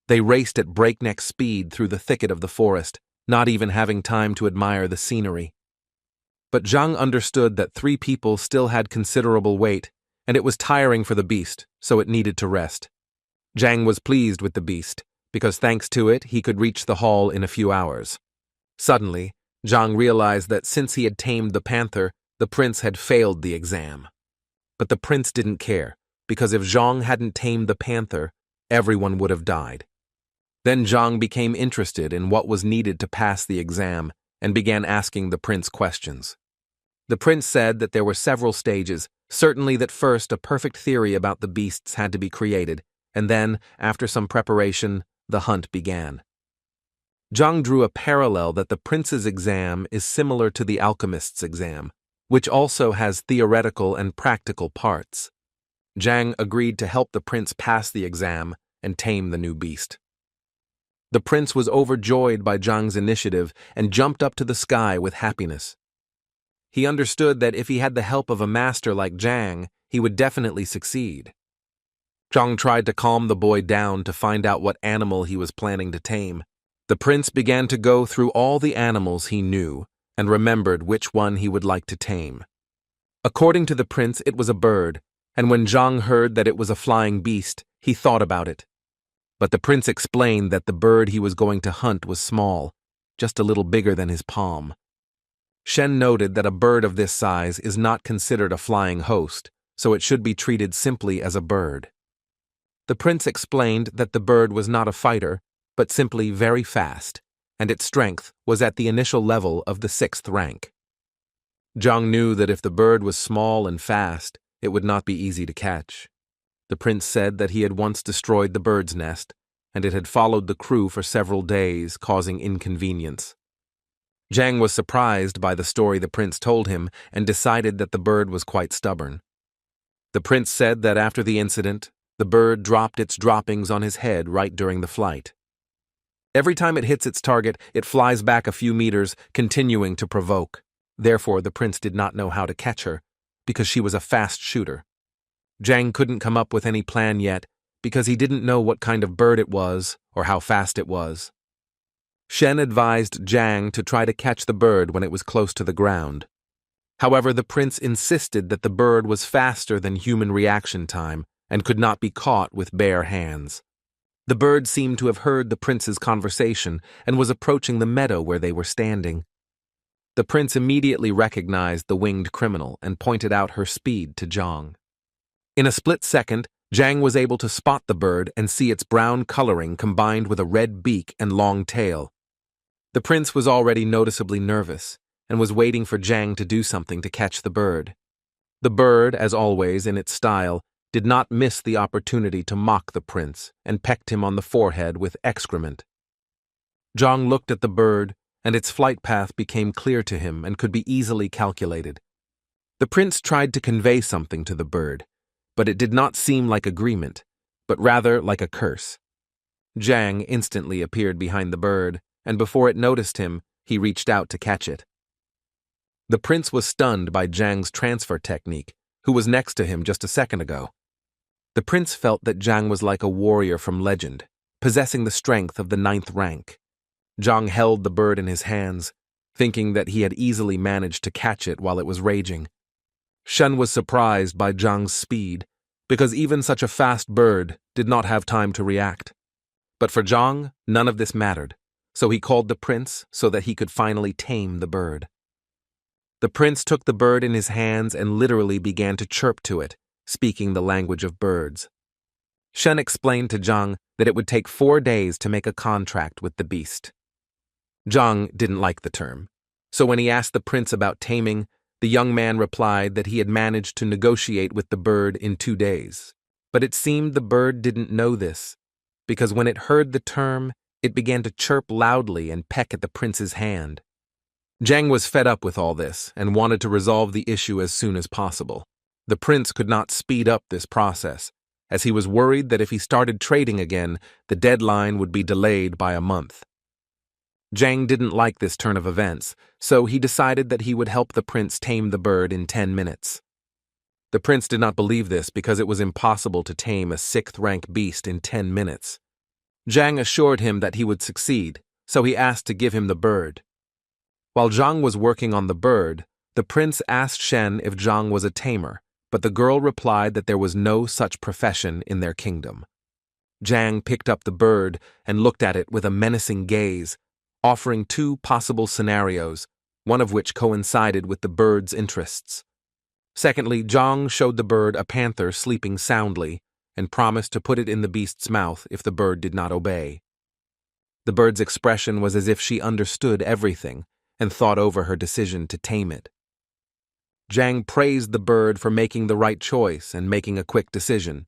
They raced at breakneck speed through the thicket of the forest, not even having time to admire the scenery. But Zhang understood that 3 people still had considerable weight, and it was tiring for the beast, so it needed to rest. Zhang was pleased with the beast, because thanks to it he could reach the hall in a few hours. Suddenly, Zhang realized that since he had tamed the panther, the prince had failed the exam. But the prince didn't care, because if Zhang hadn't tamed the panther, everyone would have died. Then Zhang became interested in what was needed to pass the exam and began asking the prince questions. The prince said that there were several stages, certainly that first a perfect theory about the beasts had to be created, and then, after some preparation, the hunt began. Zhang drew a parallel that the prince's exam is similar to the alchemist's exam, which also has theoretical and practical parts. Zhang agreed to help the prince pass the exam and tame the new beast. The prince was overjoyed by Zhang's initiative and jumped up to the sky with happiness. He understood that if he had the help of a master like Zhang, he would definitely succeed. Zhang tried to calm the boy down to find out what animal he was planning to tame. The prince began to go through all the animals he knew and remembered which one he would like to tame. According to the prince, it was a bird, and when Zhang heard that it was a flying beast, he thought about it. But the prince explained that the bird he was going to hunt was small, just a little bigger than his palm. Shen noted that a bird of this size is not considered a flying host, so it should be treated simply as a bird. The prince explained that the bird was not a fighter, but simply very fast, and its strength was at the initial level of the 6th rank. Zhang knew that if the bird was small and fast, it would not be easy to catch. The prince said that he had once destroyed the bird's nest, and it had followed the crew for several days, causing inconvenience. Zhang was surprised by the story the prince told him and decided that the bird was quite stubborn. The prince said that after the incident, the bird dropped its droppings on his head right during the flight. Every time it hits its target, it flies back a few meters, continuing to provoke. Therefore, the prince did not know how to catch her, because she was a fast shooter. Zhang couldn't come up with any plan yet, because he didn't know what kind of bird it was or how fast it was. Shen advised Zhang to try to catch the bird when it was close to the ground. However, the prince insisted that the bird was faster than human reaction time and could not be caught with bare hands. The bird seemed to have heard the prince's conversation and was approaching the meadow where they were standing. The prince immediately recognized the winged criminal and pointed out her speed to Zhang. In a split second, Zhang was able to spot the bird and see its brown coloring combined with a red beak and long tail. The prince was already noticeably nervous and was waiting for Zhang to do something to catch the bird. The bird, as always in its style, did not miss the opportunity to mock the prince and pecked him on the forehead with excrement. Zhang looked at the bird, and its flight path became clear to him and could be easily calculated. The prince tried to convey something to the bird, but it did not seem like agreement, but rather like a curse. Zhang instantly appeared behind the bird, and before it noticed him, he reached out to catch it. The prince was stunned by Zhang's transfer technique, who was next to him just a second ago. The prince felt that Zhang was like a warrior from legend, possessing the strength of the 9th rank. Zhang held the bird in his hands, thinking that he had easily managed to catch it while it was raging. Shen was surprised by Zhang's speed, because even such a fast bird did not have time to react. But for Zhang, none of this mattered, so he called the prince so that he could finally tame the bird. The prince took the bird in his hands and literally began to chirp to it, speaking the language of birds. Shen explained to Zhang that it would take 4 days to make a contract with the beast. Zhang didn't like the term, so when he asked the prince about taming, the young man replied that he had managed to negotiate with the bird in 2 days. But it seemed the bird didn't know this, because when it heard the term, it began to chirp loudly and peck at the prince's hand. Zhang was fed up with all this and wanted to resolve the issue as soon as possible. The prince could not speed up this process, as he was worried that if he started trading again, the deadline would be delayed by a month. Zhang didn't like this turn of events, so he decided that he would help the prince tame the bird in 10 minutes. The prince did not believe this because it was impossible to tame a 6th rank beast in 10 minutes. Zhang assured him that he would succeed, so he asked to give him the bird. While Zhang was working on the bird, the prince asked Shen if Zhang was a tamer, but the girl replied that there was no such profession in their kingdom. Jiang picked up the bird and looked at it with a menacing gaze, offering two possible scenarios, one of which coincided with the bird's interests. Secondly, Jiang showed the bird a panther sleeping soundly and promised to put it in the beast's mouth if the bird did not obey. The bird's expression was as if she understood everything and thought over her decision to tame it. Jiang praised the bird for making the right choice and making a quick decision.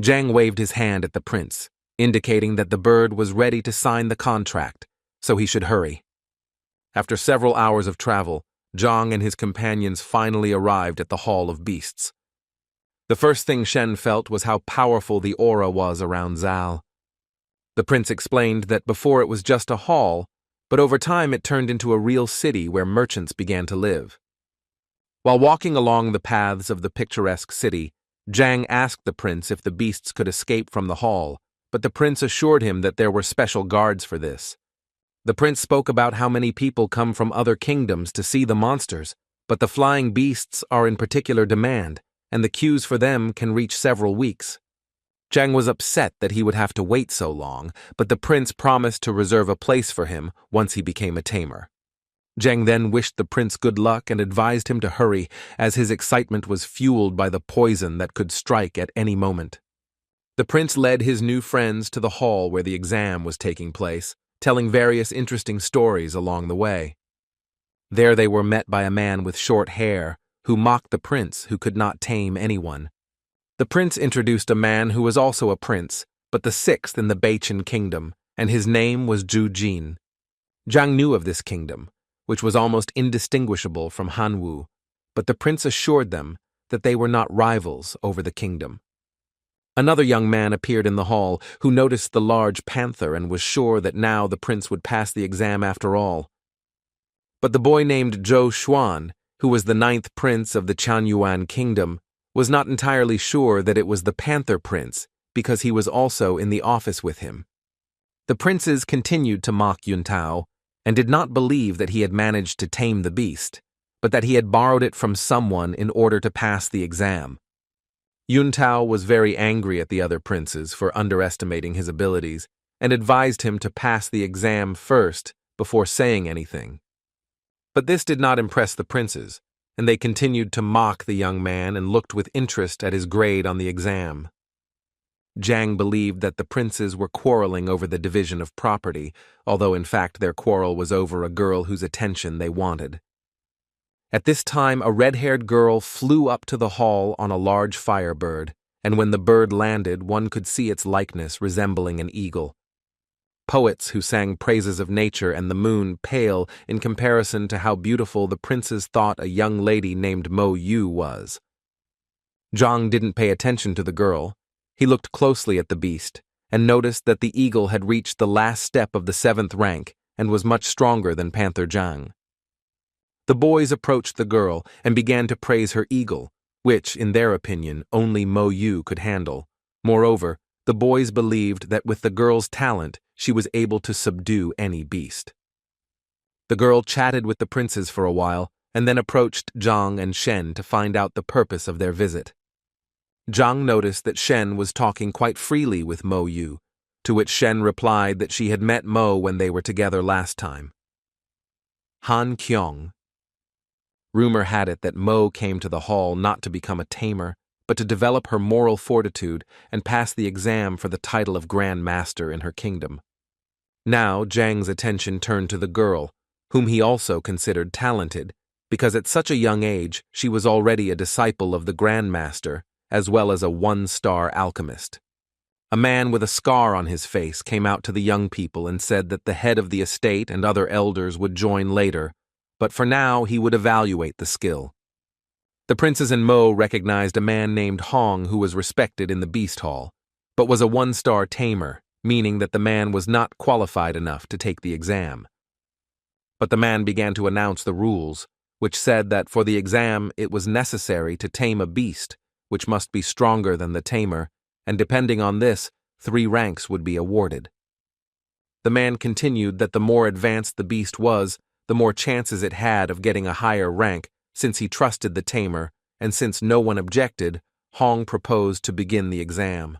Jiang waved his hand at the prince, indicating that the bird was ready to sign the contract, so he should hurry. After several hours of travel, Jiang and his companions finally arrived at the Hall of Beasts. The first thing Shen felt was how powerful the aura was around Zal. The prince explained that before it was just a hall, but over time it turned into a real city where merchants began to live. While walking along the paths of the picturesque city, Jiang asked the prince if the beasts could escape from the hall, but the prince assured him that there were special guards for this. The prince spoke about how many people come from other kingdoms to see the monsters, but the flying beasts are in particular demand, and the queues for them can reach several weeks. Jiang was upset that he would have to wait so long, but the prince promised to reserve a place for him once he became a tamer. Jiang then wished the prince good luck and advised him to hurry, as his excitement was fueled by the poison that could strike at any moment. The prince led his new friends to the hall where the exam was taking place, telling various interesting stories along the way. There they were met by a man with short hair, who mocked the prince who could not tame anyone. The prince introduced a man who was also a prince, but the sixth in the Beichen kingdom, and his name was Zhu Jin. Jiang knew of this kingdom, which was almost indistinguishable from Hanwu, but the prince assured them that they were not rivals over the kingdom. Another young man appeared in the hall who noticed the large panther and was sure that now the prince would pass the exam after all. But the boy named Zhou Xuan, who was the ninth prince of the Qianyuan kingdom, was not entirely sure that it was the panther prince because he was also in the office with him. The princes continued to mock Yuntao and did not believe that he had managed to tame the beast, but that he had borrowed it from someone in order to pass the exam. Yuntao was very angry at the other princes for underestimating his abilities and advised him to pass the exam first before saying anything. But this did not impress the princes, and they continued to mock the young man and looked with interest at his grade on the exam. Jiang believed that the princes were quarreling over the division of property, although in fact their quarrel was over a girl whose attention they wanted. At this time, a red-haired girl flew up to the hall on a large firebird, and when the bird landed, one could see its likeness resembling an eagle. Poets who sang praises of nature and the moon pale in comparison to how beautiful the princes thought a young lady named Mo Yu was. Jiang didn't pay attention to the girl. He looked closely at the beast and noticed that the eagle had reached the last step of the 7th rank and was much stronger than Panther Jiang. The boys approached the girl and began to praise her eagle, which, in their opinion, only Mo Yu could handle. Moreover, the boys believed that with the girl's talent, she was able to subdue any beast. The girl chatted with the princes for a while and then approached Jiang and Shen to find out the purpose of their visit. Jiang noticed that Shen was talking quite freely with Mo Yu, to which Shen replied that she had met Mo when they were together last time. Han Kyong. Rumor had it that Mo came to the hall not to become a tamer, but to develop her moral fortitude and pass the exam for the title of grandmaster in her kingdom. Now Jiang's attention turned to the girl, whom he also considered talented, because at such a young age she was already a disciple of the grandmaster, as well as a 1-star alchemist. A man with a scar on his face came out to the young people and said that the head of the estate and other elders would join later, but for now he would evaluate the skill. The princes and Mo recognized a man named Hong who was respected in the Beast Hall, but was a 1-star tamer, meaning that the man was not qualified enough to take the exam. But the man began to announce the rules, which said that for the exam it was necessary to tame a beast, which must be stronger than the tamer, and depending on this, 3 ranks would be awarded. The man continued that the more advanced the beast was, the more chances it had of getting a higher rank, since he trusted the tamer, and since no one objected, Hong proposed to begin the exam.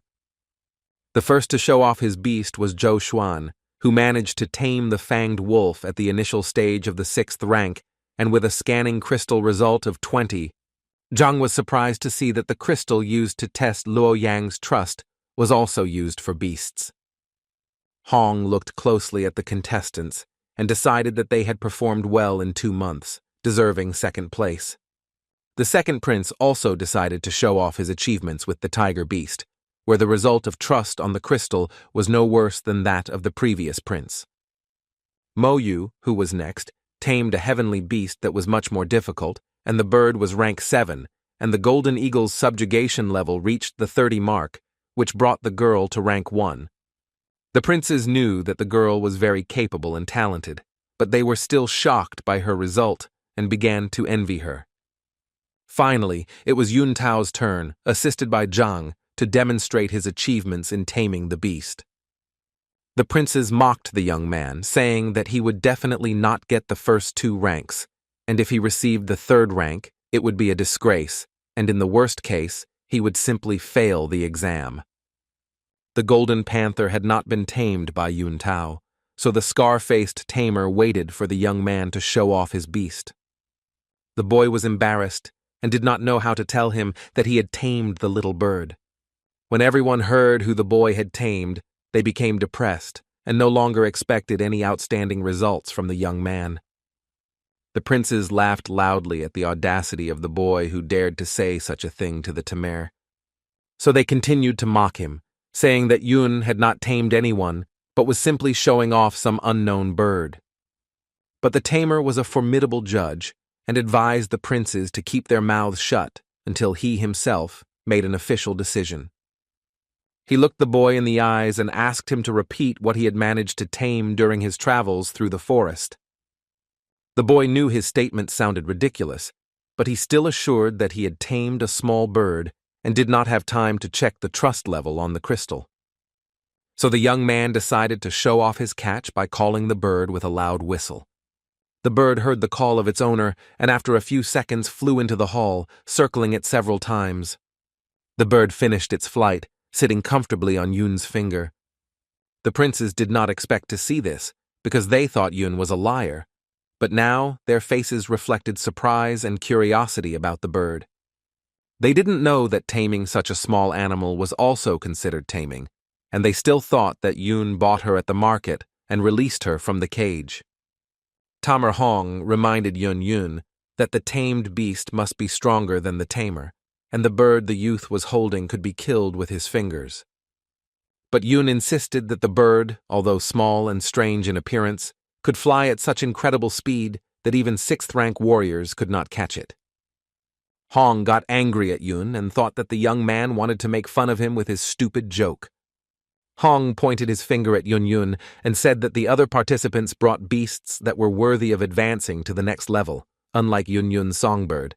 The first to show off his beast was Zhou Xuan, who managed to tame the fanged wolf at the initial stage of the 6th rank, and with a scanning crystal result of 20. Zhang was surprised to see that the crystal used to test Luo Yang's trust was also used for beasts. Hong looked closely at the contestants and decided that they had performed well in 2 months, deserving 2nd place. The second prince also decided to show off his achievements with the tiger beast, where the result of trust on the crystal was no worse than that of the previous prince. Mo Yu, who was next, tamed a heavenly beast that was much more difficult, and the bird was rank 7, and the golden eagle's subjugation level reached the 30 mark, which brought the girl to rank 1. The princes knew that the girl was very capable and talented, but they were still shocked by her result and began to envy her. Finally, it was Yun Tao's turn, assisted by Zhang, to demonstrate his achievements in taming the beast. The princes mocked the young man, saying that he would definitely not get the first 2 ranks, and if he received the 3rd rank, it would be a disgrace, and in the worst case, he would simply fail the exam. The golden panther had not been tamed by Yun Tao, so the scar-faced tamer waited for the young man to show off his beast. The boy was embarrassed and did not know how to tell him that he had tamed the little bird. When everyone heard who the boy had tamed, they became depressed and no longer expected any outstanding results from the young man. The princes laughed loudly at the audacity of the boy who dared to say such a thing to the tamer. So they continued to mock him, saying that Yun had not tamed anyone, but was simply showing off some unknown bird. But the tamer was a formidable judge and advised the princes to keep their mouths shut until he himself made an official decision. He looked the boy in the eyes and asked him to repeat what he had managed to tame during his travels through the forest. The boy knew his statement sounded ridiculous, but he still assured that he had tamed a small bird and did not have time to check the trust level on the crystal. So the young man decided to show off his catch by calling the bird with a loud whistle. The bird heard the call of its owner and after a few seconds flew into the hall, circling it several times. The bird finished its flight, sitting comfortably on Yun's finger. The princes did not expect to see this, because they thought Yun was a liar, but now their faces reflected surprise and curiosity about the bird. They didn't know that taming such a small animal was also considered taming, and they still thought that Yun bought her at the market and released her from the cage. Tamer Hong reminded Yun that the tamed beast must be stronger than the tamer, and the bird the youth was holding could be killed with his fingers. But Yun insisted that the bird, although small and strange in appearance, could fly at such incredible speed that even 6th-rank warriors could not catch it. Hong got angry at Yun and thought that the young man wanted to make fun of him with his stupid joke. Hong pointed his finger at Yun and said that the other participants brought beasts that were worthy of advancing to the next level, unlike Yun's songbird.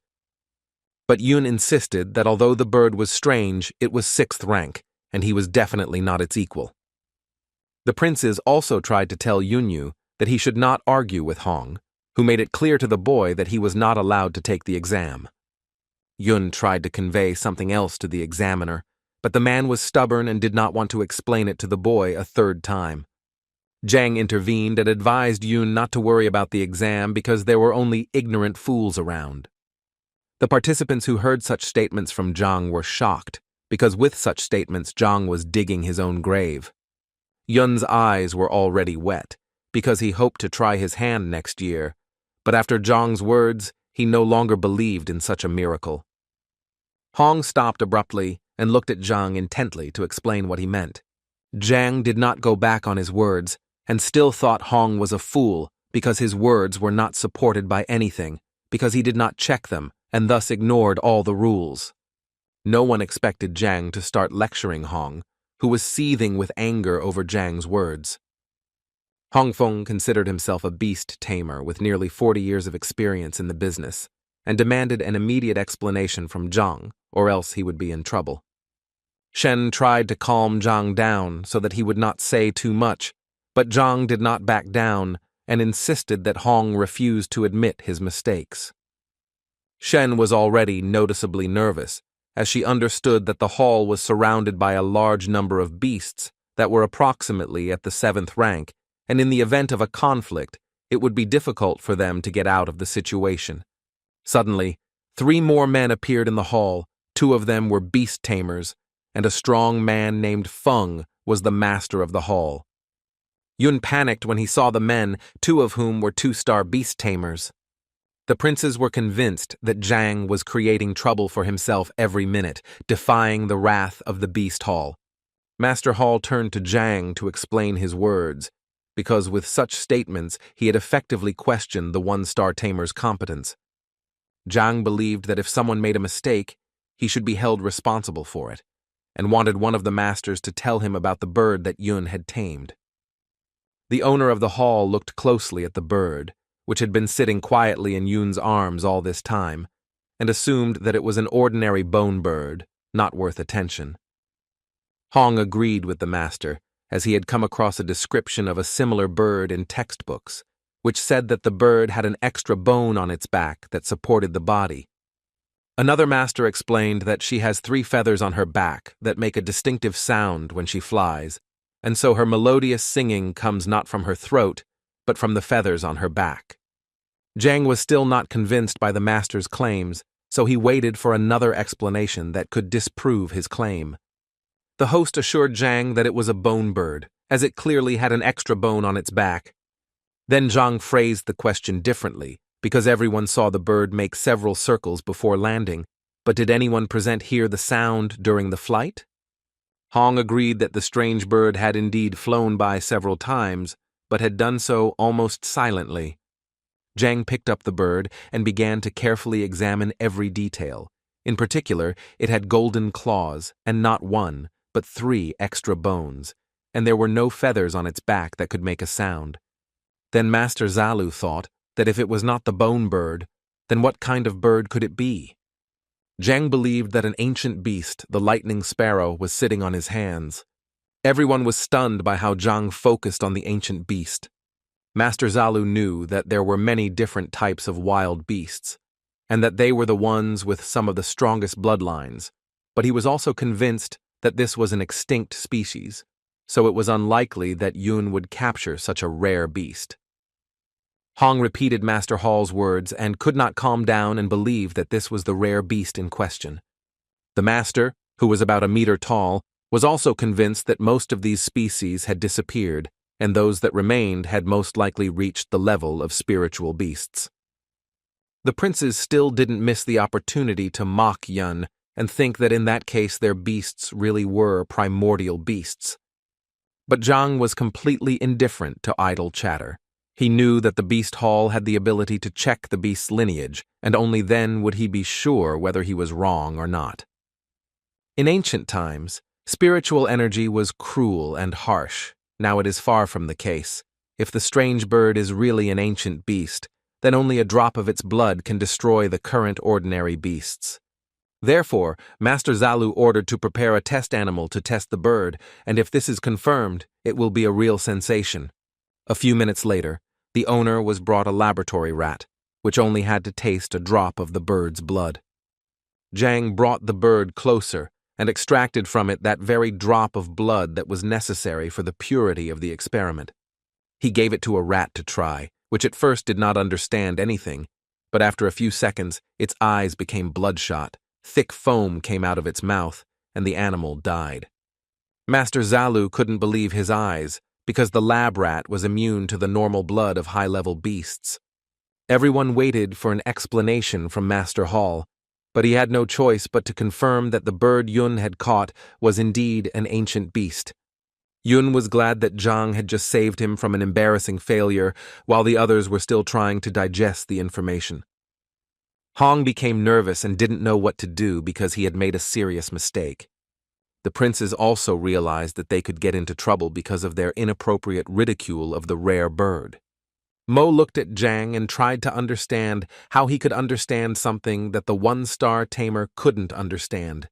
But Yun insisted that although the bird was strange, it was 6th rank, and he was definitely not its equal. The princes also tried to tell Yun that he should not argue with Hong, who made it clear to the boy that he was not allowed to take the exam. Yun tried to convey something else to the examiner, but the man was stubborn and did not want to explain it to the boy a 3rd time. Zhang intervened and advised Yun not to worry about the exam because there were only ignorant fools around. The participants who heard such statements from Zhang were shocked, because with such statements Zhang was digging his own grave. Yun's eyes were already wet, because he hoped to try his hand next year, but after Zhang's words, he no longer believed in such a miracle. Hong stopped abruptly and looked at Zhang intently to explain what he meant. Zhang did not go back on his words and still thought Hong was a fool because his words were not supported by anything, because he did not check them and thus ignored all the rules. No one expected Zhang to start lecturing Hong, who was seething with anger over Zhang's words. Hong Feng considered himself a beast tamer with nearly 40 years of experience in the business, and demanded an immediate explanation from Zhang, or else he would be in trouble. Shen tried to calm Zhang down so that he would not say too much, but Zhang did not back down and insisted that Hong refuse to admit his mistakes. Shen was already noticeably nervous, as she understood that the hall was surrounded by a large number of beasts that were approximately at the 7th rank, and in the event of a conflict, it would be difficult for them to get out of the situation. Suddenly, 3 more men appeared in the hall. 2 of them were beast tamers, and a strong man named Feng was the master of the hall. Yun panicked when he saw the men, 2 of whom were 2-star beast tamers. The princes were convinced that Zhang was creating trouble for himself every minute, defying the wrath of the beast hall. Master Hall turned to Zhang to explain his words, because with such statements he had effectively questioned the 1-star tamer's competence. Zhang believed that if someone made a mistake, he should be held responsible for it, and wanted one of the masters to tell him about the bird that Yun had tamed. The owner of the hall looked closely at the bird, which had been sitting quietly in Yun's arms all this time, and assumed that it was an ordinary bone bird, not worth attention. Hong agreed with the master, as he had come across a description of a similar bird in textbooks, which said that the bird had an extra bone on its back that supported the body. Another master explained that she has 3 feathers on her back that make a distinctive sound when she flies, and so her melodious singing comes not from her throat, but from the feathers on her back. Zhang was still not convinced by the master's claims, so he waited for another explanation that could disprove his claim. The host assured Zhang that it was a bone bird, as it clearly had an extra bone on its back. Then Zhang phrased the question differently, because everyone saw the bird make several circles before landing, but did anyone present hear the sound during the flight? Hong agreed that the strange bird had indeed flown by several times, but had done so almost silently. Zhang picked up the bird and began to carefully examine every detail. In particular, it had golden claws, and not 1, but 3 extra bones, and there were no feathers on its back that could make a sound. Then Master Zalu thought that if it was not the bone bird, then what kind of bird could it be? Zhang believed that an ancient beast, the lightning sparrow, was sitting on his hands. Everyone was stunned by how Zhang focused on the ancient beast. Master Zalu knew that there were many different types of wild beasts, and that they were the ones with some of the strongest bloodlines, but he was also convinced that this was an extinct species, so it was unlikely that Yun would capture such a rare beast. Hong repeated Master Hall's words and could not calm down and believe that this was the rare beast in question. The master, who was about a meter tall, was also convinced that most of these species had disappeared, and those that remained had most likely reached the level of spiritual beasts. The princes still didn't miss the opportunity to mock Yun and think that in that case their beasts really were primordial beasts. But Zhang was completely indifferent to idle chatter. He knew that the Beast Hall had the ability to check the beast's lineage, and only then would he be sure whether he was wrong or not. In ancient times, spiritual energy was cruel and harsh. Now it is far from the case. If the strange bird is really an ancient beast, then only a drop of its blood can destroy the current ordinary beasts. Therefore, Master Zalu ordered to prepare a test animal to test the bird, and if this is confirmed, it will be a real sensation. A few minutes later, the owner was brought a laboratory rat, which only had to taste a drop of the bird's blood. Zhang brought the bird closer and extracted from it that very drop of blood that was necessary for the purity of the experiment. He gave it to a rat to try, which at first did not understand anything, but after a few seconds, its eyes became bloodshot, thick foam came out of its mouth, and the animal died. Master Zalu couldn't believe his eyes, because the lab rat was immune to the normal blood of high-level beasts. Everyone waited for an explanation from Master Hall, but he had no choice but to confirm that the bird Yun had caught was indeed an ancient beast. Yun was glad that Zhang had just saved him from an embarrassing failure, while the others were still trying to digest the information. Hong became nervous and didn't know what to do because he had made a serious mistake. The princes also realized that they could get into trouble because of their inappropriate ridicule of the rare bird. Mo looked at Zhang and tried to understand how he could understand something that the 1-star tamer couldn't understand.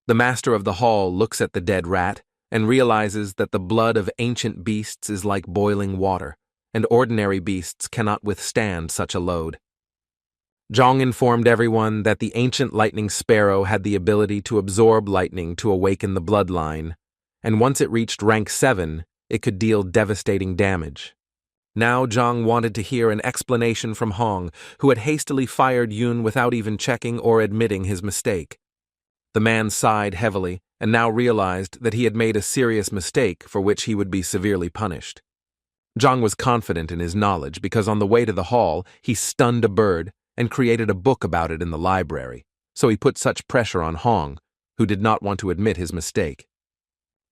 The master of the hall looks at the dead rat and realizes that the blood of ancient beasts is like boiling water, and ordinary beasts cannot withstand such a load. Zhang informed everyone that the ancient lightning sparrow had the ability to absorb lightning to awaken the bloodline, and once it reached rank 7, it could deal devastating damage. Now Zhang wanted to hear an explanation from Hong, who had hastily fired Yun without even checking or admitting his mistake. The man sighed heavily and now realized that he had made a serious mistake for which he would be severely punished. Zhang was confident in his knowledge because on the way to the hall, he stunned a bird and created a book about it in the library, so he put such pressure on Hong, who did not want to admit his mistake.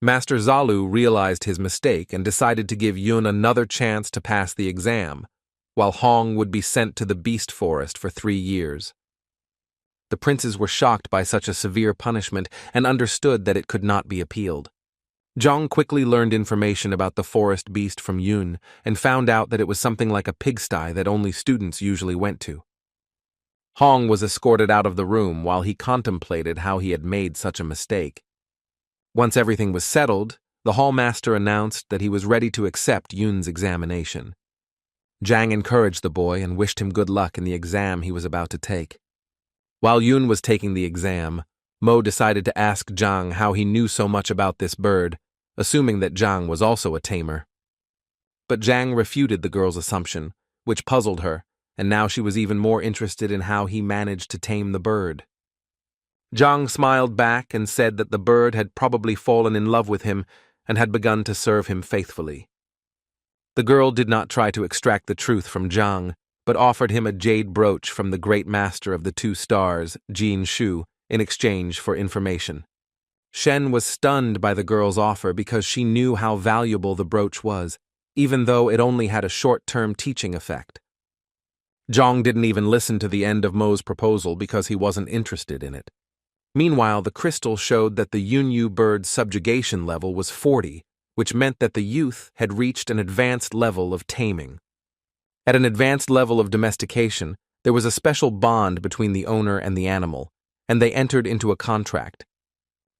Master Zalu realized his mistake and decided to give Yun another chance to pass the exam, while Hong would be sent to the beast forest for 3 years. The princes were shocked by such a severe punishment and understood that it could not be appealed. Zhang quickly learned information about the forest beast from Yun and found out that it was something like a pigsty that only students usually went to. Hong was escorted out of the room while he contemplated how he had made such a mistake. Once everything was settled, the hallmaster announced that he was ready to accept Yun's examination. Zhang encouraged the boy and wished him good luck in the exam he was about to take. While Yun was taking the exam, Mo decided to ask Zhang how he knew so much about this bird, assuming that Zhang was also a tamer. But Zhang refuted the girl's assumption, which puzzled her, and now she was even more interested in how he managed to tame the bird. Zhang smiled back and said that the bird had probably fallen in love with him and had begun to serve him faithfully. The girl did not try to extract the truth from Zhang, but offered him a jade brooch from the great master of the 2 stars, Jin Shu, in exchange for information. Shen was stunned by the girl's offer because she knew how valuable the brooch was, even though it only had a short-term teaching effect. Zhang didn't even listen to the end of Mo's proposal because he wasn't interested in it. Meanwhile, the crystal showed that the Yunyu bird's subjugation level was 40, which meant that the youth had reached an advanced level of taming. At an advanced level of domestication, there was a special bond between the owner and the animal, and they entered into a contract.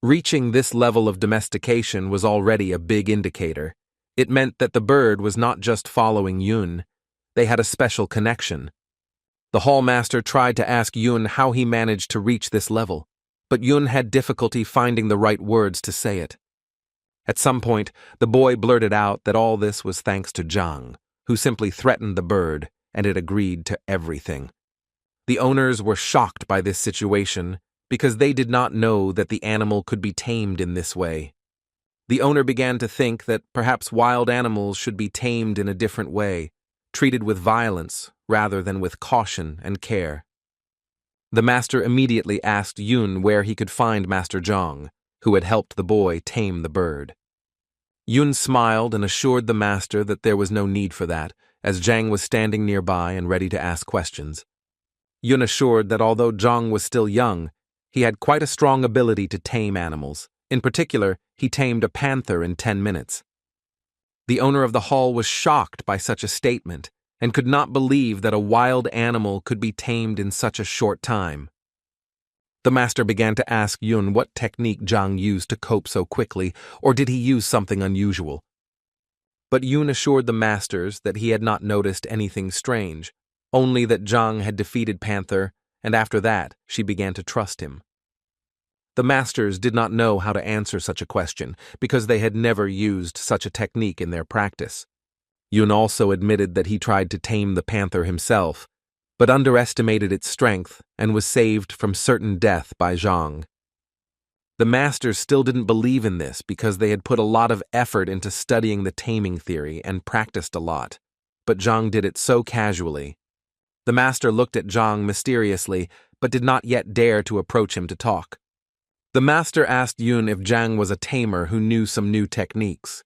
Reaching this level of domestication was already a big indicator. It meant that the bird was not just following Yun. They had a special connection. The hallmaster tried to ask Yun how he managed to reach this level, but Yun had difficulty finding the right words to say it. At some point, the boy blurted out that all this was thanks to Zhang, who simply threatened the bird, and it agreed to everything. The owners were shocked by this situation because they did not know that the animal could be tamed in this way. The owner began to think that perhaps wild animals should be tamed in a different way, treated with violence rather than with caution and care. The master immediately asked Yun where he could find Master Zhang, who had helped the boy tame the bird. Yun smiled and assured the master that there was no need for that, as Zhang was standing nearby and ready to ask questions. Yun assured that although Zhang was still young, he had quite a strong ability to tame animals. In particular, he tamed a panther in 10 minutes. The owner of the hall was shocked by such a statement and could not believe that a wild animal could be tamed in such a short time. The master began to ask Yun what technique Zhang used to cope so quickly, or did he use something unusual? But Yun assured the masters that he had not noticed anything strange, only that Zhang had defeated Panther, and after that she began to trust him. The masters did not know how to answer such a question because they had never used such a technique in their practice. Yun also admitted that he tried to tame the panther himself, but underestimated its strength and was saved from certain death by Zhang. The masters still didn't believe in this because they had put a lot of effort into studying the taming theory and practiced a lot, but Zhang did it so casually. The master looked at Zhang mysteriously, but did not yet dare to approach him to talk. The master asked Yun if Zhang was a tamer who knew some new techniques.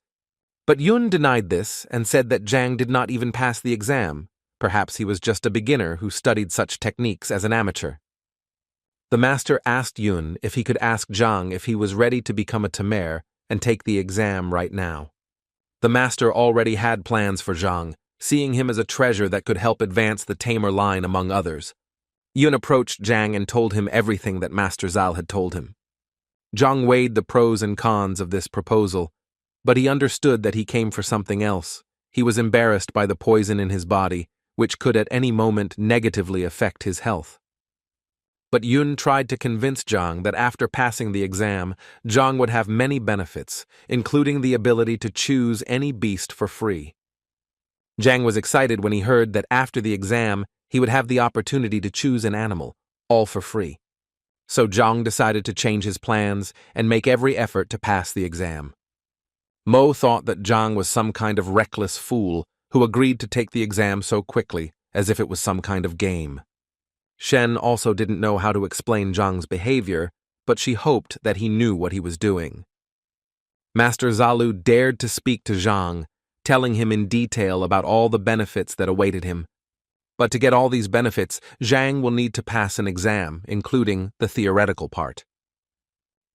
But Yun denied this and said that Zhang did not even pass the exam. Perhaps he was just a beginner who studied such techniques as an amateur. The master asked Yun if he could ask Zhang if he was ready to become a tamer and take the exam right now. The master already had plans for Zhang, seeing him as a treasure that could help advance the tamer line among others. Yun approached Zhang and told him everything that Master Zal had told him. Zhang weighed the pros and cons of this proposal, but he understood that he came for something else. He was embarrassed by the poison in his body, which could at any moment negatively affect his health. But Yun tried to convince Zhang that after passing the exam, Zhang would have many benefits, including the ability to choose any beast for free. Zhang was excited when he heard that after the exam, he would have the opportunity to choose an animal, all for free. So Zhang decided to change his plans and make every effort to pass the exam. Mo thought that Zhang was some kind of reckless fool who agreed to take the exam so quickly, as if it was some kind of game. Shen also didn't know how to explain Zhang's behavior, but she hoped that he knew what he was doing. Master Zalu dared to speak to Zhang, telling him in detail about all the benefits that awaited him. But to get all these benefits, Zhang will need to pass an exam, including the theoretical part.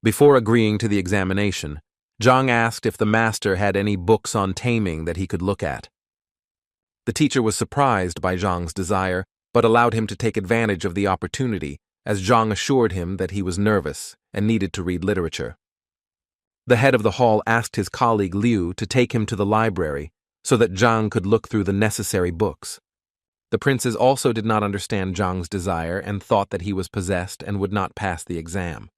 Before agreeing to the examination, Zhang asked if the master had any books on taming that he could look at. The teacher was surprised by Zhang's desire, but allowed him to take advantage of the opportunity, as Zhang assured him that he was nervous and needed to read literature. The head of the hall asked his colleague Liu to take him to the library so that Zhang could look through the necessary books. The princes also did not understand Zhang's desire and thought that he was possessed and would not pass the exam.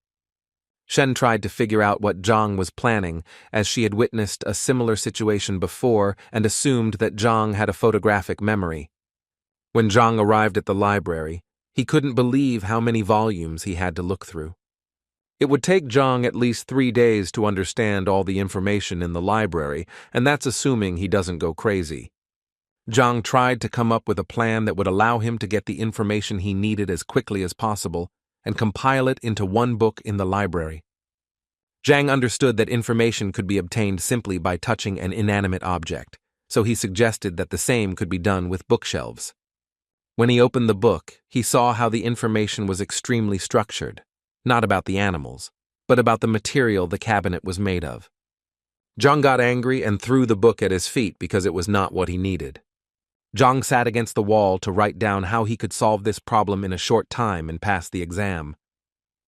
Shen tried to figure out what Zhang was planning, as she had witnessed a similar situation before and assumed that Zhang had a photographic memory. When Zhang arrived at the library, he couldn't believe how many volumes he had to look through. It would take Zhang at least 3 days to understand all the information in the library, and that's assuming he doesn't go crazy. Zhang tried to come up with a plan that would allow him to get the information he needed as quickly as possible and compile it into one book in the library. Zhang understood that information could be obtained simply by touching an inanimate object, so he suggested that the same could be done with bookshelves. When he opened the book, he saw how the information was extremely structured, not about the animals, but about the material the cabinet was made of. Zhang got angry and threw the book at his feet because it was not what he needed. Zhang sat against the wall to write down how he could solve this problem in a short time and pass the exam.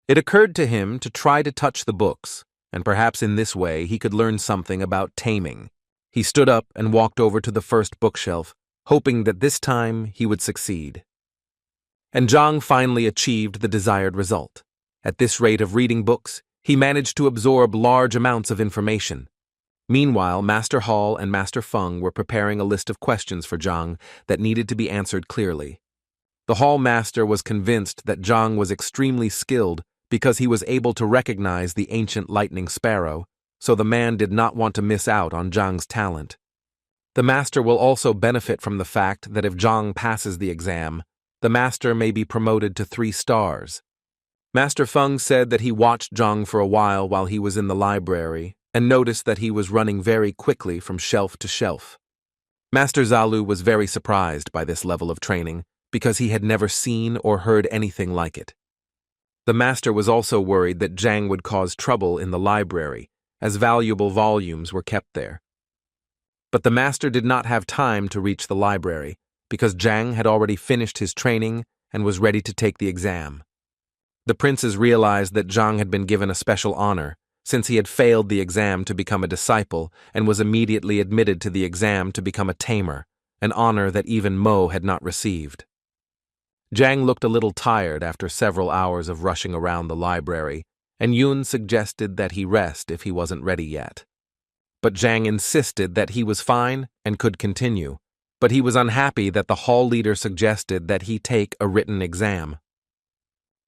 It occurred to him to try to touch the books, and perhaps in this way he could learn something about taming. He stood up and walked over to the first bookshelf, hoping that this time he would succeed. And Zhang finally achieved the desired result. At this rate of reading books, he managed to absorb large amounts of information. Meanwhile, Master Hall and Master Feng were preparing a list of questions for Zhang that needed to be answered clearly. The Hall Master was convinced that Zhang was extremely skilled because he was able to recognize the ancient lightning sparrow, so the man did not want to miss out on Zhang's talent. The Master will also benefit from the fact that if Zhang passes the exam, the Master may be promoted to 3 stars. Master Feng said that he watched Zhang for a while he was in the library and noticed that he was running very quickly from shelf to shelf. Master Zalu was very surprised by this level of training because he had never seen or heard anything like it. The Master was also worried that Zhang would cause trouble in the library, as valuable volumes were kept there. But the Master did not have time to reach the library because Zhang had already finished his training and was ready to take the exam. The princes realized that Zhang had been given a special honor, since he had failed the exam to become a disciple and was immediately admitted to the exam to become a tamer, an honor that even Mo had not received. Zhang looked a little tired after several hours of rushing around the library, and Yun suggested that he rest if he wasn't ready yet. But Zhang insisted that he was fine and could continue, but he was unhappy that the hall leader suggested that he take a written exam.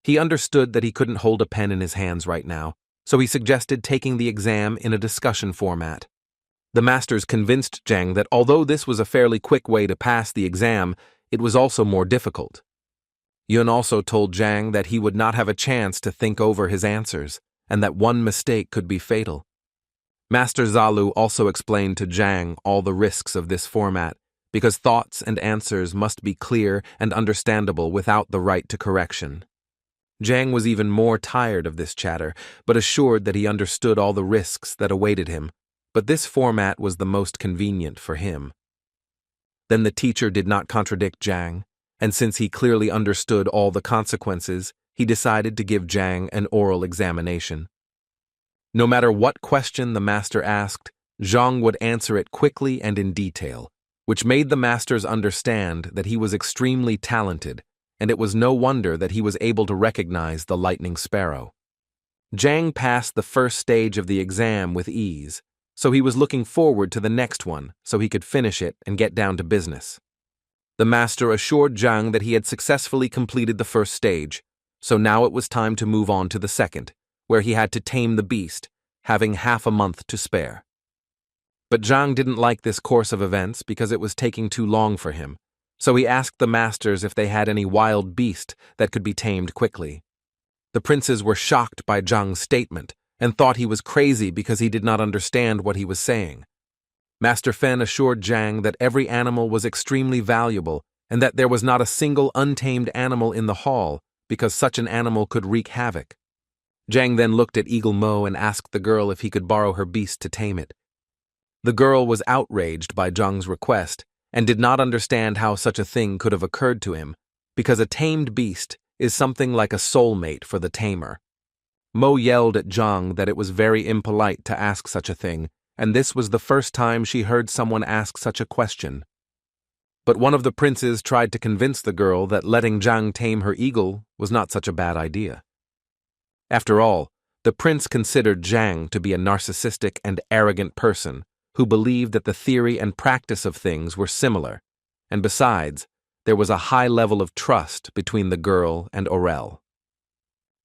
He understood that he couldn't hold a pen in his hands right now, so he suggested taking the exam in a discussion format. The masters convinced Zhang that although this was a fairly quick way to pass the exam, it was also more difficult. Yun also told Zhang that he would not have a chance to think over his answers, and that one mistake could be fatal. Master Zalu also explained to Zhang all the risks of this format, because thoughts and answers must be clear and understandable without the right to correction. Zhang was even more tired of this chatter, but assured that he understood all the risks that awaited him, but this format was the most convenient for him. Then the teacher did not contradict Zhang, and since he clearly understood all the consequences, he decided to give Zhang an oral examination. No matter what question the master asked, Zhang would answer it quickly and in detail, which made the masters understand that he was extremely talented, and it was no wonder that he was able to recognize the lightning sparrow. Jang passed the first stage of the exam with ease, so he was looking forward to the next one so he could finish it and get down to business. The master assured Jang that he had successfully completed the first stage, so now it was time to move on to the second, where he had to tame the beast, having half a month to spare. But Jang didn't like this course of events because it was taking too long for him, so he asked the masters if they had any wild beast that could be tamed quickly. The princes were shocked by Jang's statement and thought he was crazy because he did not understand what he was saying. Master Fen assured Jang that every animal was extremely valuable and that there was not a single untamed animal in the hall because such an animal could wreak havoc. Jang then looked at Eagle Mo and asked the girl if he could borrow her beast to tame it. The girl was outraged by Jang's request and did not understand how such a thing could have occurred to him, because a tamed beast is something like a soulmate for the tamer. Mo yelled at Jang that it was very impolite to ask such a thing, and this was the first time she heard someone ask such a question. But one of the princes tried to convince the girl that letting Jang tame her eagle was not such a bad idea. After all, the prince considered Jang to be a narcissistic and arrogant person who believed that the theory and practice of things were similar, and besides, there was a high level of trust between the girl and Aurel.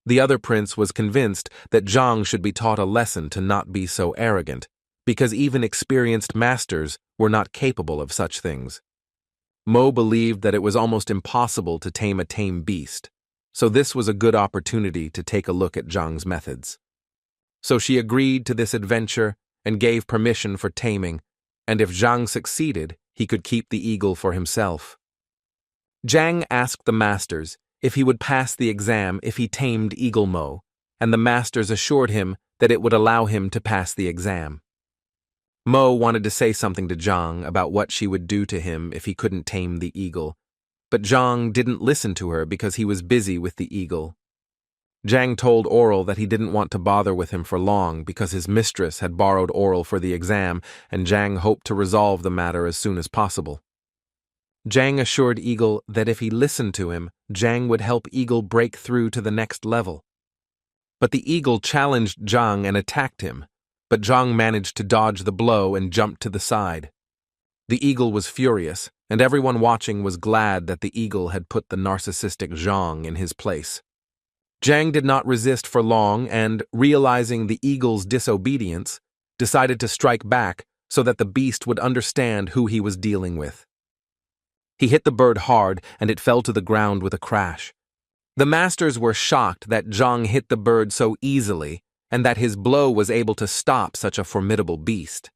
The other prince was convinced that Jang should be taught a lesson to not be so arrogant, because even experienced masters were not capable of such things. Mo believed that it was almost impossible to tame a tame beast, so this was a good opportunity to take a look at Jang's methods. So she agreed to this adventure and gave permission for taming, and if Jang succeeded, he could keep the eagle for himself. Jang asked the masters if he would pass the exam if he tamed Eagle Mo, and the masters assured him that it would allow him to pass the exam. Mo wanted to say something to Jang about what she would do to him if he couldn't tame the eagle, but Jang didn't listen to her because he was busy with the eagle. Jang told Oral that he didn't want to bother with him for long because his mistress had borrowed Oral for the exam, and Jang hoped to resolve the matter as soon as possible. Jang assured Eagle that if he listened to him, Jang would help Eagle break through to the next level. But the eagle challenged Jang and attacked him, but Jang managed to dodge the blow and jumped to the side. The eagle was furious, and everyone watching was glad that the eagle had put the narcissistic Jang in his place. Jang did not resist for long and, realizing the eagle's disobedience, decided to strike back so that the beast would understand who he was dealing with. He hit the bird hard and it fell to the ground with a crash. The masters were shocked that Jang hit the bird so easily and that his blow was able to stop such a formidable beast.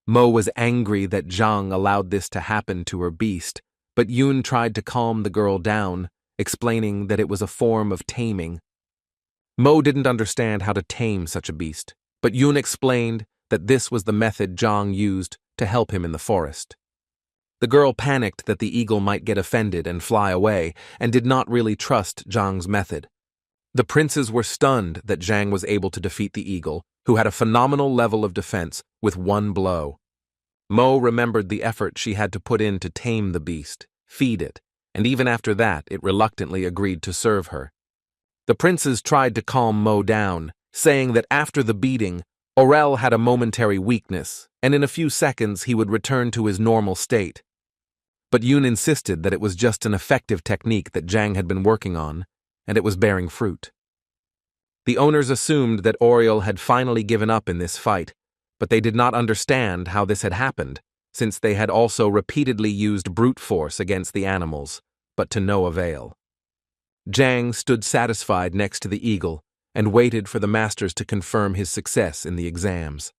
Mo was angry that Jang allowed this to happen to her beast, but Yoon tried to calm the girl down, explaining that it was a form of taming. Mo didn't understand how to tame such a beast, but Yoon explained that this was the method Jang used to help him in the forest. The girl panicked that the eagle might get offended and fly away, and did not really trust Jang's method. The princes were stunned that Jang was able to defeat the eagle, who had a phenomenal level of defense, with one blow. Mo remembered the effort she had to put in to tame the beast, feed it, and even after that it reluctantly agreed to serve her. The princes tried to calm Mo down, saying that after the beating, Aurel had a momentary weakness, and in a few seconds he would return to his normal state. But Yoon insisted that it was just an effective technique that Jang had been working on, and it was bearing fruit. The owners assumed that Oriel had finally given up in this fight, but they did not understand how this had happened, since they had also repeatedly used brute force against the animals, but to no avail. Jang stood satisfied next to the eagle and waited for the masters to confirm his success in the exams.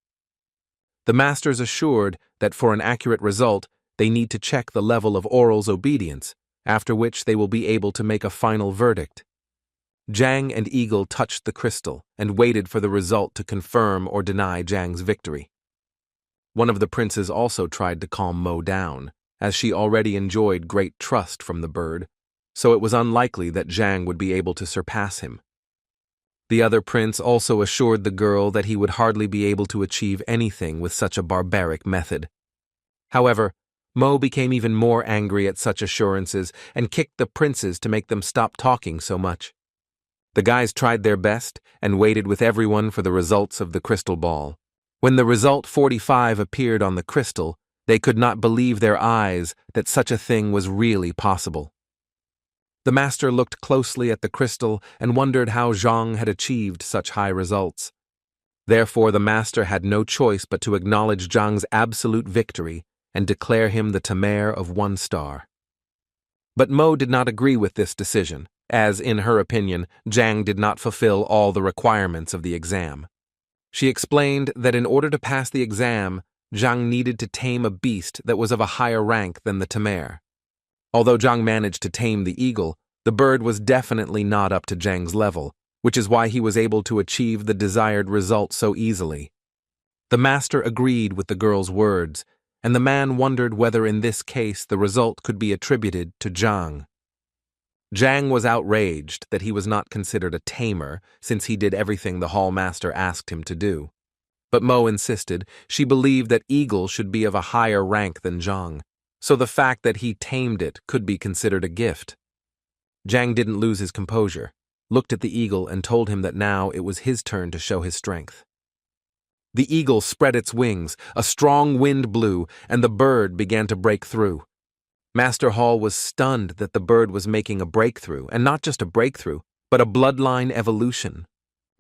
The masters assured that for an accurate result, they need to check the level of Oral's obedience, after which they will be able to make a final verdict. Jang and Eagle touched the crystal and waited for the result to confirm or deny Jang's victory. One of the princes also tried to calm Mo down, as she already enjoyed great trust from the bird, so it was unlikely that Jang would be able to surpass him. The other prince also assured the girl that he would hardly be able to achieve anything with such a barbaric method. However, Mo became even more angry at such assurances and kicked the princes to make them stop talking so much. The guys tried their best and waited with everyone for the results of the crystal ball. When the result 45 appeared on the crystal, they could not believe their eyes that such a thing was really possible. The master looked closely at the crystal and wondered how Zhang had achieved such high results. Therefore, the master had no choice but to acknowledge Zhang's absolute victory and declare him the Tamer of 1 star. But Mo did not agree with this decision, as, in her opinion, Zhang did not fulfill all the requirements of the exam. She explained that in order to pass the exam, Zhang needed to tame a beast that was of a higher rank than the Tamer. Although Zhang managed to tame the eagle, the bird was definitely not up to Zhang's level, which is why he was able to achieve the desired result so easily. The master agreed with the girl's words, and the man wondered whether in this case the result could be attributed to Zhang. Zhang was outraged that he was not considered a tamer since he did everything the hall master asked him to do. But Mo insisted she believed that eagle should be of a higher rank than Zhang, so the fact that he tamed it could be considered a gift. Zhang didn't lose his composure, looked at the eagle and told him that now it was his turn to show his strength. The eagle spread its wings, a strong wind blew, and the bird began to break through. Master Hall was stunned that the bird was making a breakthrough, and not just a breakthrough, but a bloodline evolution.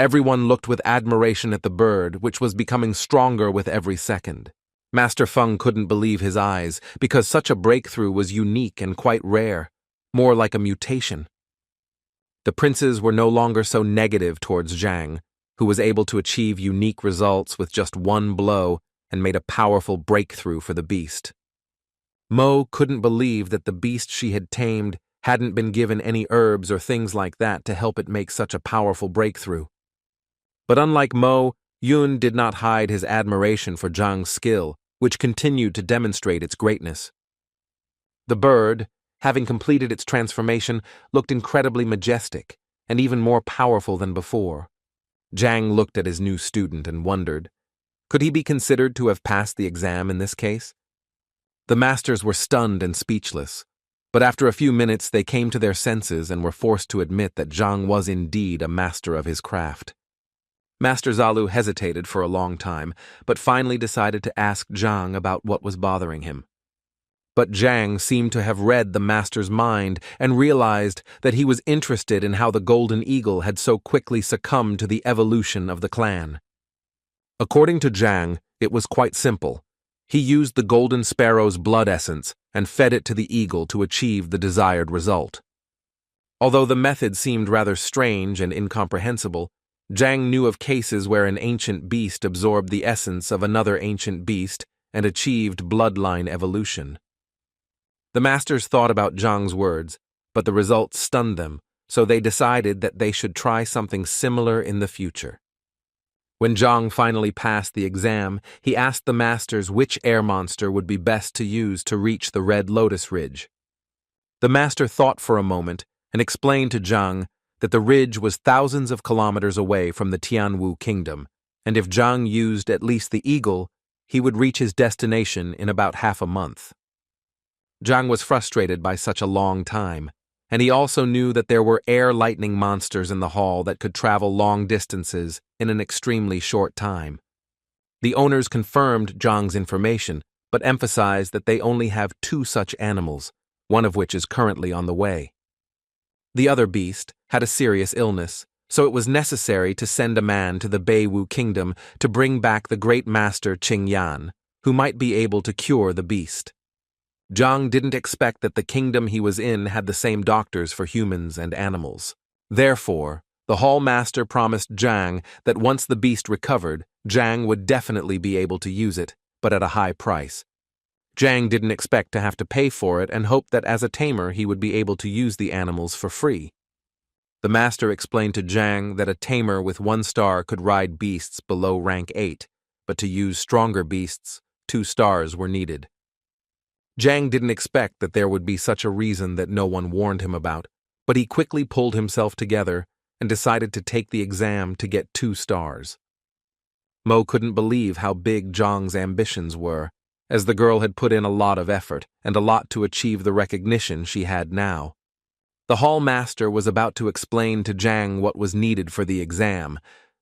Everyone looked with admiration at the bird, which was becoming stronger with every second. Master Feng couldn't believe his eyes, because such a breakthrough was unique and quite rare, more like a mutation. The princes were no longer so negative towards Zhang, who was able to achieve unique results with just 1 blow and made a powerful breakthrough for the beast. Mo couldn't believe that the beast she had tamed hadn't been given any herbs or things like that to help it make such a powerful breakthrough. But unlike Mo, Yun did not hide his admiration for Zhang's skill, which continued to demonstrate its greatness. The bird, having completed its transformation, looked incredibly majestic and even more powerful than before. Zhang looked at his new student and wondered, could he be considered to have passed the exam in this case? The masters were stunned and speechless, but after a few minutes they came to their senses and were forced to admit that Zhang was indeed a master of his craft. Master Zalu hesitated for a long time, but finally decided to ask Zhang about what was bothering him. But Zhang seemed to have read the master's mind and realized that he was interested in how the golden eagle had so quickly succumbed to the evolution of the clan. According to Zhang, it was quite simple. He used the golden sparrow's blood essence and fed it to the eagle to achieve the desired result. Although the method seemed rather strange and incomprehensible, Zhang knew of cases where an ancient beast absorbed the essence of another ancient beast and achieved bloodline evolution. The masters thought about Zhang's words, but the results stunned them, so they decided that they should try something similar in the future. When Zhang finally passed the exam, he asked the masters which air monster would be best to use to reach the Red Lotus Ridge. The master thought for a moment and explained to Zhang that the ridge was thousands of kilometers away from the Tianwu kingdom, and if Zhang used at least the eagle, he would reach his destination in about half a month. Zhang was frustrated by such a long time, and he also knew that there were air lightning monsters in the hall that could travel long distances in an extremely short time. The owners confirmed Zhang's information, but emphasized that they only have 2 such animals, one of which is currently on the way. The other beast had a serious illness, so it was necessary to send a man to the Beiwu kingdom to bring back the great master Qingyan, who might be able to cure the beast. Zhang didn't expect that the kingdom he was in had the same doctors for humans and animals. Therefore, the hall master promised Zhang that once the beast recovered, Zhang would definitely be able to use it, but at a high price. Zhang didn't expect to have to pay for it and hoped that as a tamer he would be able to use the animals for free. The master explained to Zhang that a tamer with 1 star could ride beasts below rank 8, but to use stronger beasts, 2 stars were needed. Zhang didn't expect that there would be such a reason that no one warned him about, but he quickly pulled himself together and decided to take the exam to get 2 stars. Mo couldn't believe how big Zhang's ambitions were, as the girl had put in a lot of effort and a lot to achieve the recognition she had now. The hall master was about to explain to Jang what was needed for the exam,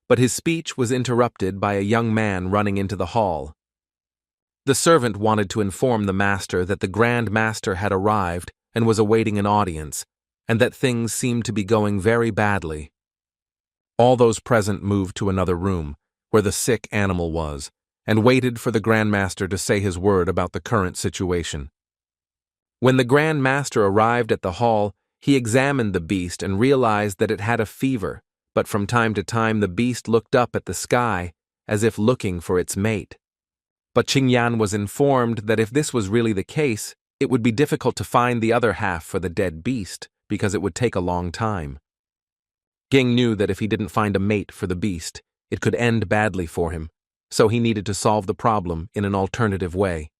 but his speech was interrupted by a young man running into the hall. The servant wanted to inform the master that the grandmaster had arrived and was awaiting an audience, and that things seemed to be going very badly. All those present moved to another room, where the sick animal was, and waited for the grandmaster to say his word about the current situation. When the grandmaster arrived at the hall, he examined the beast and realized that it had a fever, but from time to time the beast looked up at the sky, as if looking for its mate. But Qingyan was informed that if this was really the case, it would be difficult to find the other half for the dead beast, because it would take a long time. Ging knew that if he didn't find a mate for the beast, it could end badly for him, so he needed to solve the problem in an alternative way.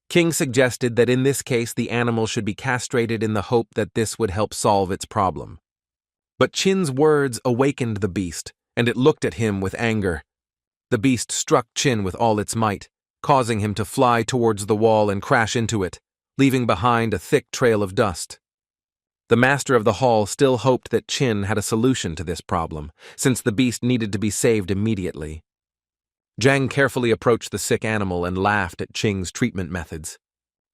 King suggested that in this case the animal should be castrated in the hope that this would help solve its problem. But Qin's words awakened the beast, and it looked at him with anger. The beast struck Qin with all its might, causing him to fly towards the wall and crash into it, leaving behind a thick trail of dust. The master of the hall still hoped that Qin had a solution to this problem, since the beast needed to be saved immediately. Jang carefully approached the sick animal and laughed at Qing's treatment methods.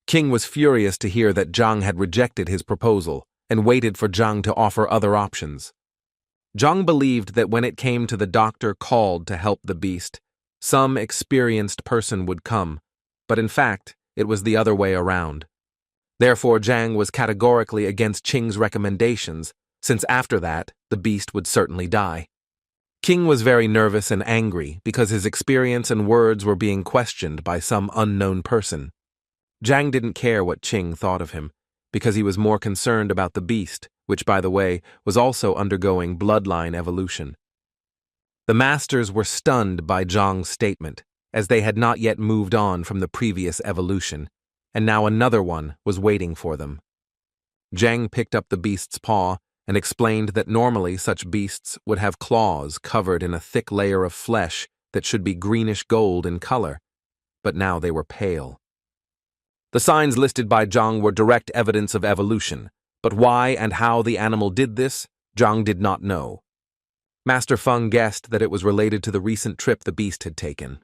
King was furious to hear that Zhang had rejected his proposal and waited for Zhang to offer other options. Zhang believed that when it came to the doctor called to help the beast, some experienced person would come, but in fact, it was the other way around. Therefore, Zhang was categorically against Qing's recommendations, since after that, the beast would certainly die. King was very nervous and angry because his experience and words were being questioned by some unknown person. Zhang didn't care what Qing thought of him, because he was more concerned about the beast, which, by the way, was also undergoing bloodline evolution. The masters were stunned by Zhang's statement, as they had not yet moved on from the previous evolution, and now another one was waiting for them. Zhang picked up the beast's paw and explained that normally such beasts would have claws covered in a thick layer of flesh that should be greenish gold in color, but now they were pale. The signs listed by Zhang were direct evidence of evolution, but why and how the animal did this, Zhang did not know. Master Feng guessed that it was related to the recent trip the beast had taken.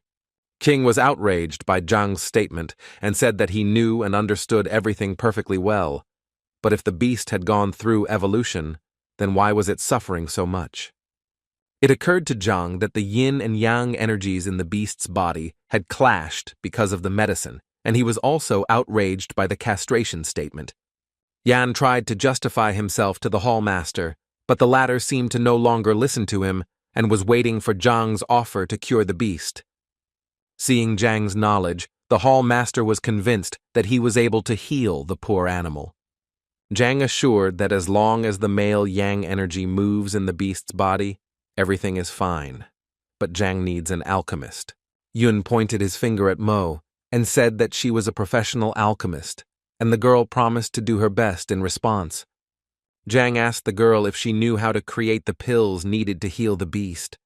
King was outraged by Zhang's statement and said that he knew and understood everything perfectly well, but if the beast had gone through evolution, then why was it suffering so much? It occurred to Zhang that the yin and yang energies in the beast's body had clashed because of the medicine, and he was also outraged by the castration statement. Yan tried to justify himself to the hall master, but the latter seemed to no longer listen to him and was waiting for Zhang's offer to cure the beast. Seeing Zhang's knowledge, the hall master was convinced that he was able to heal the poor animal. Zhang assured that as long as the male yang energy moves in the beast's body, everything is fine. But Zhang needs an alchemist. Yun pointed his finger at Mo and said that she was a professional alchemist, and the girl promised to do her best in response. Zhang asked the girl if she knew how to create the pills needed to heal the beast.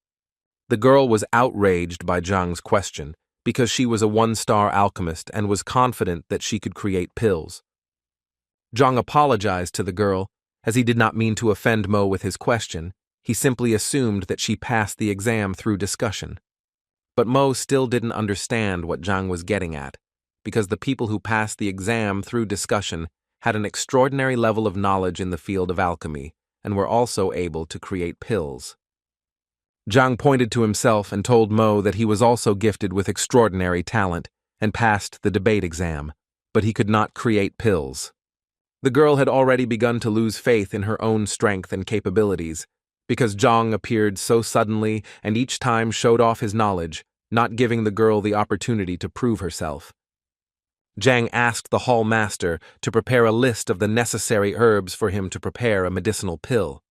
The girl was outraged by Zhang's question because she was a one-star alchemist and was confident that she could create pills. Zhang apologized to the girl, as he did not mean to offend Mo with his question. He simply assumed that she passed the exam through discussion. But Mo still didn't understand what Zhang was getting at, because the people who passed the exam through discussion had an extraordinary level of knowledge in the field of alchemy and were also able to create pills. Zhang pointed to himself and told Mo that he was also gifted with extraordinary talent and passed the debate exam, but he could not create pills. The girl had already begun to lose faith in her own strength and capabilities, because Zhang appeared so suddenly and each time showed off his knowledge, not giving the girl the opportunity to prove herself. Zhang asked the hall master to prepare a list of the necessary herbs for him to prepare a medicinal pill.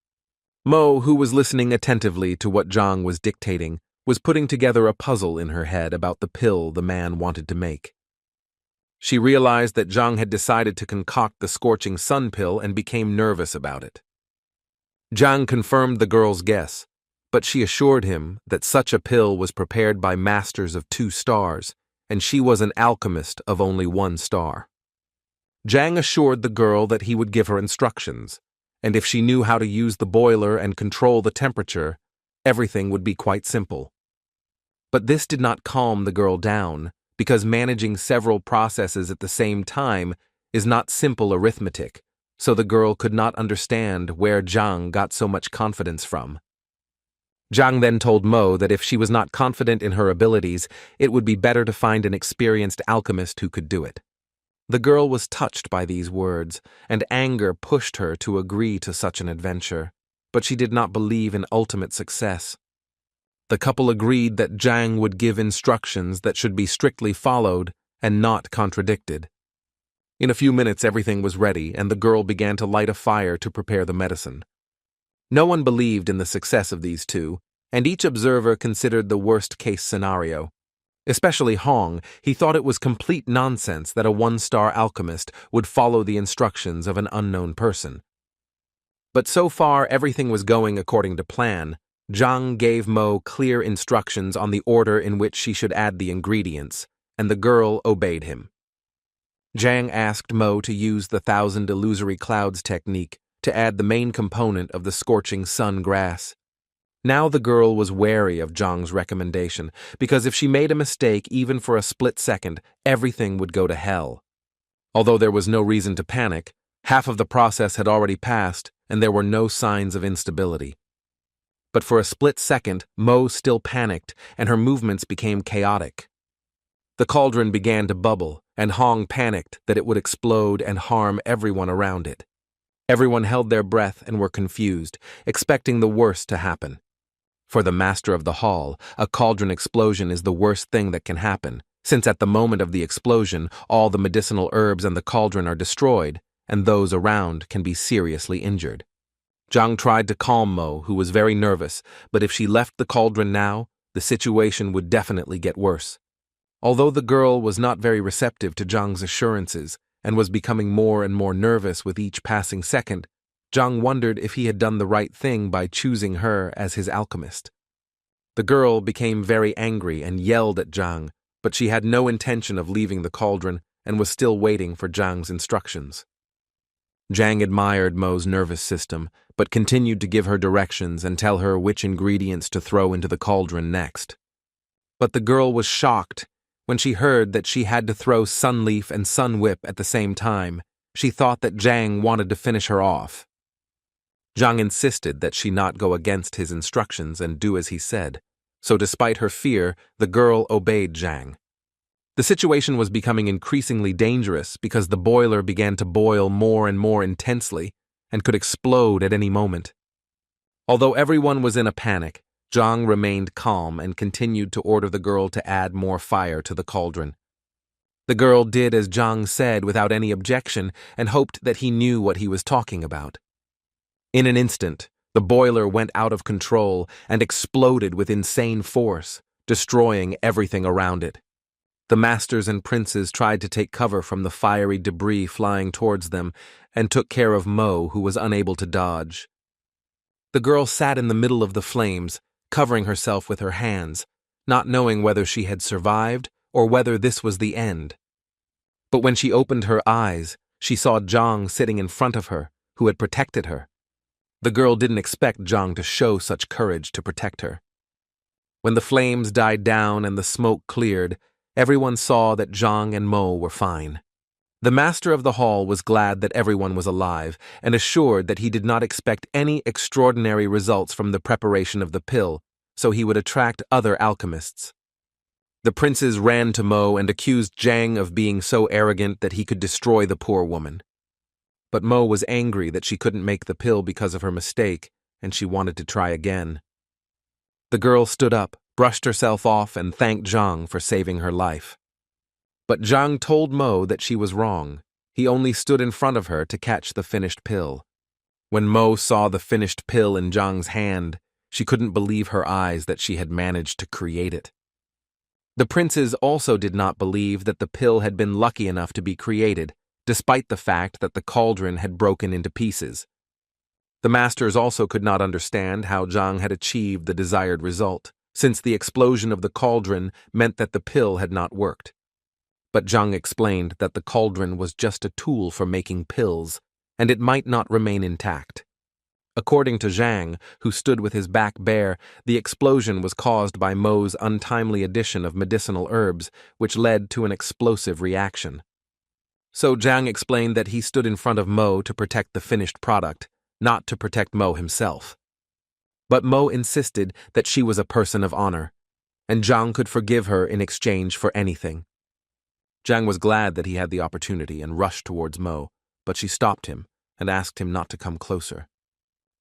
Mo, who was listening attentively to what Zhang was dictating, was putting together a puzzle in her head about the pill the man wanted to make. She realized that Zhang had decided to concoct the scorching sun pill and became nervous about it. Zhang confirmed the girl's guess, but she assured him that such a pill was prepared by masters of 2 stars and she was an alchemist of only 1 star. Jang assured the girl that he would give her instructions, and if she knew how to use the boiler and control the temperature, everything would be quite simple. But this did not calm the girl down, because managing several processes at the same time is not simple arithmetic, so the girl could not understand where Jang got so much confidence from. Jang then told Mo that if she was not confident in her abilities, it would be better to find an experienced alchemist who could do it. The girl was touched by these words, and anger pushed her to agree to such an adventure, but she did not believe in ultimate success. The couple agreed that Jang would give instructions that should be strictly followed and not contradicted. In a few minutes everything was ready, and the girl began to light a fire to prepare the medicine. No one believed in the success of these two, and each observer considered the worst-case scenario. Especially Hong, he thought it was complete nonsense that a 1-star alchemist would follow the instructions of an unknown person. But so far everything was going according to plan. Jang gave Mo clear instructions on the order in which she should add the ingredients, and the girl obeyed him. Jang asked Mo to use the 1,000 illusory clouds technique to add the main component of the scorching sun grass. Now the girl was wary of Jang's recommendation, because if she made a mistake even for a split second, everything would go to hell. Although there was no reason to panic, half of the process had already passed, and there were no signs of instability. But for a split second, Mo still panicked, and her movements became chaotic. The cauldron began to bubble, and Hong panicked that it would explode and harm everyone around it. Everyone held their breath and were confused, expecting the worst to happen. For the master of the hall, a cauldron explosion is the worst thing that can happen, since at the moment of the explosion, all the medicinal herbs and the cauldron are destroyed, and those around can be seriously injured. Jang tried to calm Mo, who was very nervous, but if she left the cauldron now, the situation would definitely get worse. Although the girl was not very receptive to Jang's assurances and was becoming more and more nervous with each passing second, Jang wondered if he had done the right thing by choosing her as his alchemist. The girl became very angry and yelled at Jang, but she had no intention of leaving the cauldron and was still waiting for Jang's instructions. Jang admired Mo's nervous system, but continued to give her directions and tell her which ingredients to throw into the cauldron next. But the girl was shocked when she heard that she had to throw Sunleaf and Sunwhip at the same time. She thought that Jang wanted to finish her off. Jang insisted that she not go against his instructions and do as he said, so despite her fear, the girl obeyed Jang. The situation was becoming increasingly dangerous because the boiler began to boil more and more intensely and could explode at any moment. Although everyone was in a panic, Jang remained calm and continued to order the girl to add more fire to the cauldron. The girl did as Jang said without any objection and hoped that he knew what he was talking about. In an instant, the boiler went out of control and exploded with insane force, destroying everything around it. The masters and princes tried to take cover from the fiery debris flying towards them and took care of Mo, who was unable to dodge. The girl sat in the middle of the flames, covering herself with her hands, not knowing whether she had survived or whether this was the end. But when she opened her eyes, she saw Jang sitting in front of her, who had protected her. The girl didn't expect Jang to show such courage to protect her. When the flames died down and the smoke cleared, everyone saw that Jang and Mo were fine. The master of the hall was glad that everyone was alive and assured that he did not expect any extraordinary results from the preparation of the pill, so he would attract other alchemists. The princes ran to Mo and accused Jang of being so arrogant that he could destroy the poor woman. But Mo was angry that she couldn't make the pill because of her mistake, and she wanted to try again. The girl stood up, brushed herself off, and thanked Jang for saving her life. But Jang told Mo that she was wrong. He only stood in front of her to catch the finished pill. When Mo saw the finished pill in Jang's hand, she couldn't believe her eyes that she had managed to create it. The princes also did not believe that the pill had been lucky enough to be created, despite the fact that the cauldron had broken into pieces. The masters also could not understand how Jang had achieved the desired result, since the explosion of the cauldron meant that the pill had not worked. but Zhang explained that the cauldron was just a tool for making pills, and it might not remain intact. According to Zhang, who stood with his back bare, the explosion was caused by Mo's untimely addition of medicinal herbs, which led to an explosive reaction. So Zhang explained that he stood in front of Mo to protect the finished product, not to protect Mo himself. But Mo insisted that she was a person of honor, and Zhang could forgive her in exchange for anything. Zhang was glad that he had the opportunity and rushed towards Mo, but she stopped him and asked him not to come closer.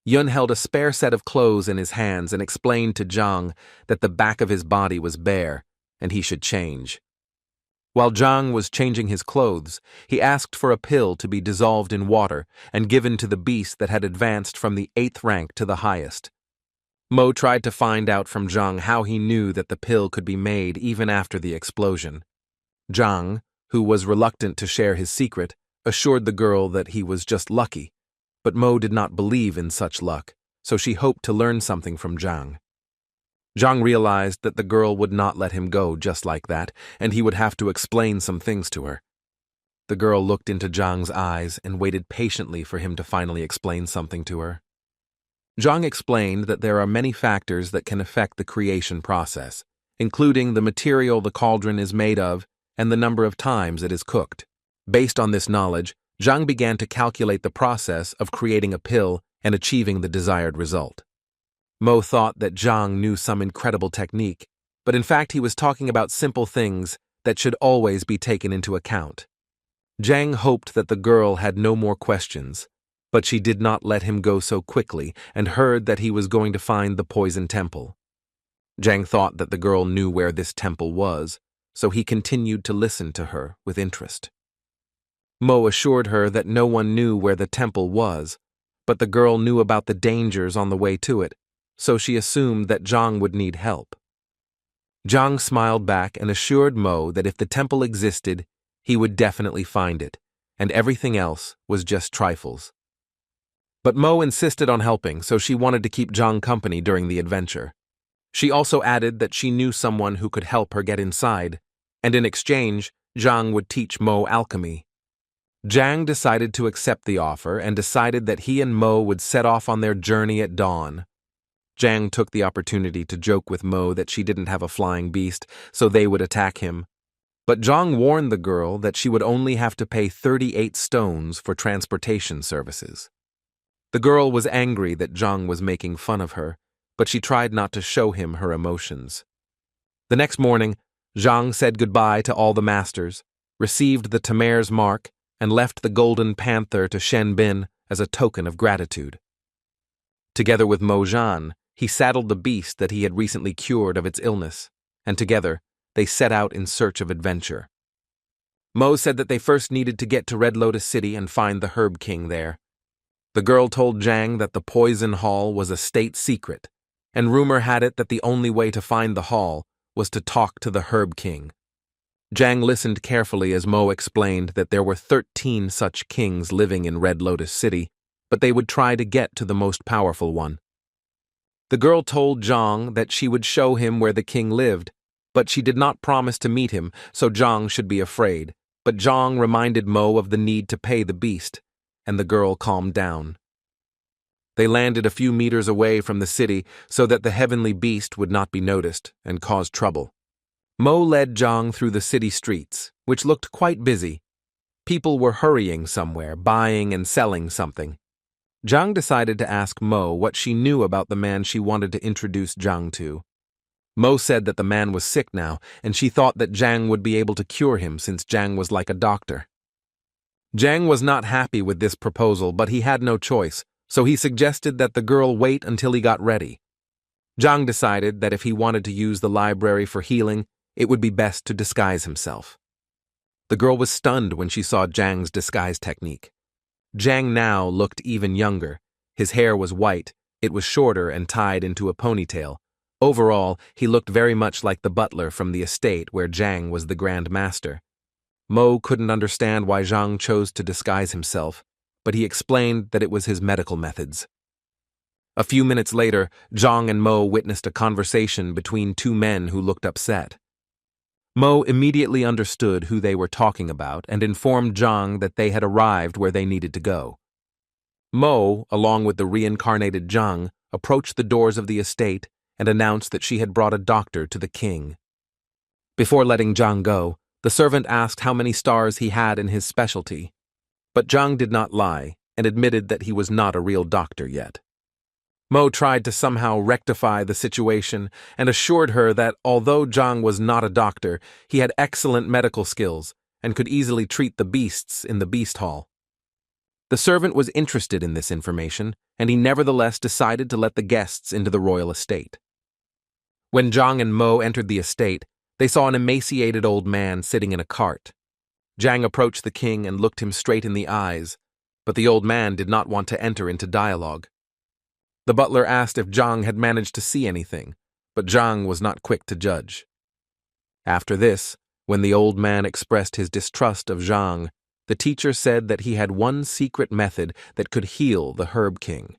Yun held a spare set of clothes in his hands and explained to Zhang that the back of his body was bare and he should change. While Zhang was changing his clothes, he asked for a pill to be dissolved in water and given to the beast that had advanced from the 8th rank to the highest. Mo tried to find out from Zhang how he knew that the pill could be made even after the explosion. Zhang, who was reluctant to share his secret, assured the girl that he was just lucky, but Mo did not believe in such luck, so she hoped to learn something from Zhang. Zhang realized that the girl would not let him go just like that, and he would have to explain some things to her. The girl looked into Zhang's eyes and waited patiently for him to finally explain something to her. Zhang explained that there are many factors that can affect the creation process, including the material the cauldron is made of and the number of times it is cooked. Based on this knowledge, Zhang began to calculate the process of creating a pill and achieving the desired result. Mo thought that Zhang knew some incredible technique, but in fact he was talking about simple things that should always be taken into account. Zhang hoped that the girl had no more questions, but she did not let him go so quickly and heard that he was going to find the poison temple. Zhang thought that the girl knew where this temple was, so he continued to listen to her with interest. Mo assured her that no one knew where the temple was, but the girl knew about the dangers on the way to it, so she assumed that Zhang would need help. Zhang smiled back and assured Mo that if the temple existed, he would definitely find it, and everything else was just trifles. But Mo insisted on helping, so she wanted to keep Zhang company during the adventure. She also added that she knew someone who could help her get inside, and in exchange, Zhang would teach Mo alchemy. Zhang decided to accept the offer and decided that he and Mo would set off on their journey at dawn. Zhang took the opportunity to joke with Mo that she didn't have a flying beast, so they would attack him. But Zhang warned the girl that she would only have to pay 38 stones for transportation services. The girl was angry that Zhang was making fun of her, but she tried not to show him her emotions. The next morning, Zhang said goodbye to all the masters, received the Tamer's mark, and left the golden panther to Shen Bin as a token of gratitude. Together with Mo Zhan, he saddled the beast that he had recently cured of its illness, and together they set out in search of adventure. Mo said that they first needed to get to Red Lotus City and find the Herb King there. The girl told Zhang that the Poison Hall was a state secret, and rumor had it that the only way to find the hall was to talk to the Herb King. Zhang listened carefully as Mo explained that there were 13 such kings living in Red Lotus City, but they would try to get to the most powerful one. The girl told Zhang that she would show him where the king lived, but she did not promise to meet him, so Zhang should be afraid. But Zhang reminded Mo of the need to pay the beast, and the girl calmed down. They landed a few meters away from the city so that the heavenly beast would not be noticed and cause trouble. Mo led Zhang through the city streets, which looked quite busy. People were hurrying somewhere, buying and selling something. Zhang decided to ask Mo what she knew about the man she wanted to introduce Zhang to. Mo said that the man was sick now, and she thought that Zhang would be able to cure him since Zhang was like a doctor. Zhang was not happy with this proposal, but he had no choice, so he suggested that the girl wait until he got ready. Zhang decided that if he wanted to use the library for healing, it would be best to disguise himself. The girl was stunned when she saw Zhang's disguise technique. Zhang now looked even younger. His hair was white, it was shorter and tied into a ponytail. Overall, he looked very much like the butler from the estate where Zhang was the grandmaster. Mo couldn't understand why Zhang chose to disguise himself, but he explained that it was his medical methods. A few minutes later, Zhang and Mo witnessed a conversation between two men who looked upset. Mo immediately understood who they were talking about and informed Zhang that they had arrived where they needed to go. Mo, along with the reincarnated Zhang, approached the doors of the estate and announced that she had brought a doctor to the king. Before letting Zhang go, the servant asked how many stars he had in his specialty. But Zhang did not lie and admitted that he was not a real doctor yet. Mo tried to somehow rectify the situation and assured her that although Zhang was not a doctor, he had excellent medical skills and could easily treat the beasts in the beast hall. The servant was interested in this information, and he nevertheless decided to let the guests into the royal estate. When Zhang and Mo entered the estate, they saw an emaciated old man sitting in a cart. Zhang approached the king and looked him straight in the eyes, but the old man did not want to enter into dialogue. The butler asked if Zhang had managed to see anything, but Zhang was not quick to judge. After this, when the old man expressed his distrust of Zhang, the teacher said that he had one secret method that could heal the Herb King.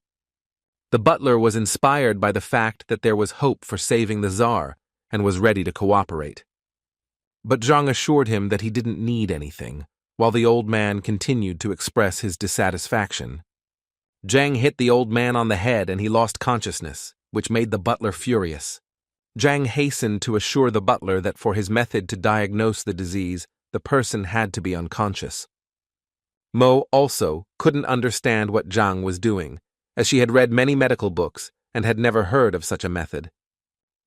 The butler was inspired by the fact that there was hope for saving the Tsar and was ready to cooperate. But Zhang assured him that he didn't need anything, while the old man continued to express his dissatisfaction. Zhang hit the old man on the head and he lost consciousness, which made the butler furious. Zhang hastened to assure the butler that for his method to diagnose the disease, the person had to be unconscious. Mo also couldn't understand what Zhang was doing, as she had read many medical books and had never heard of such a method.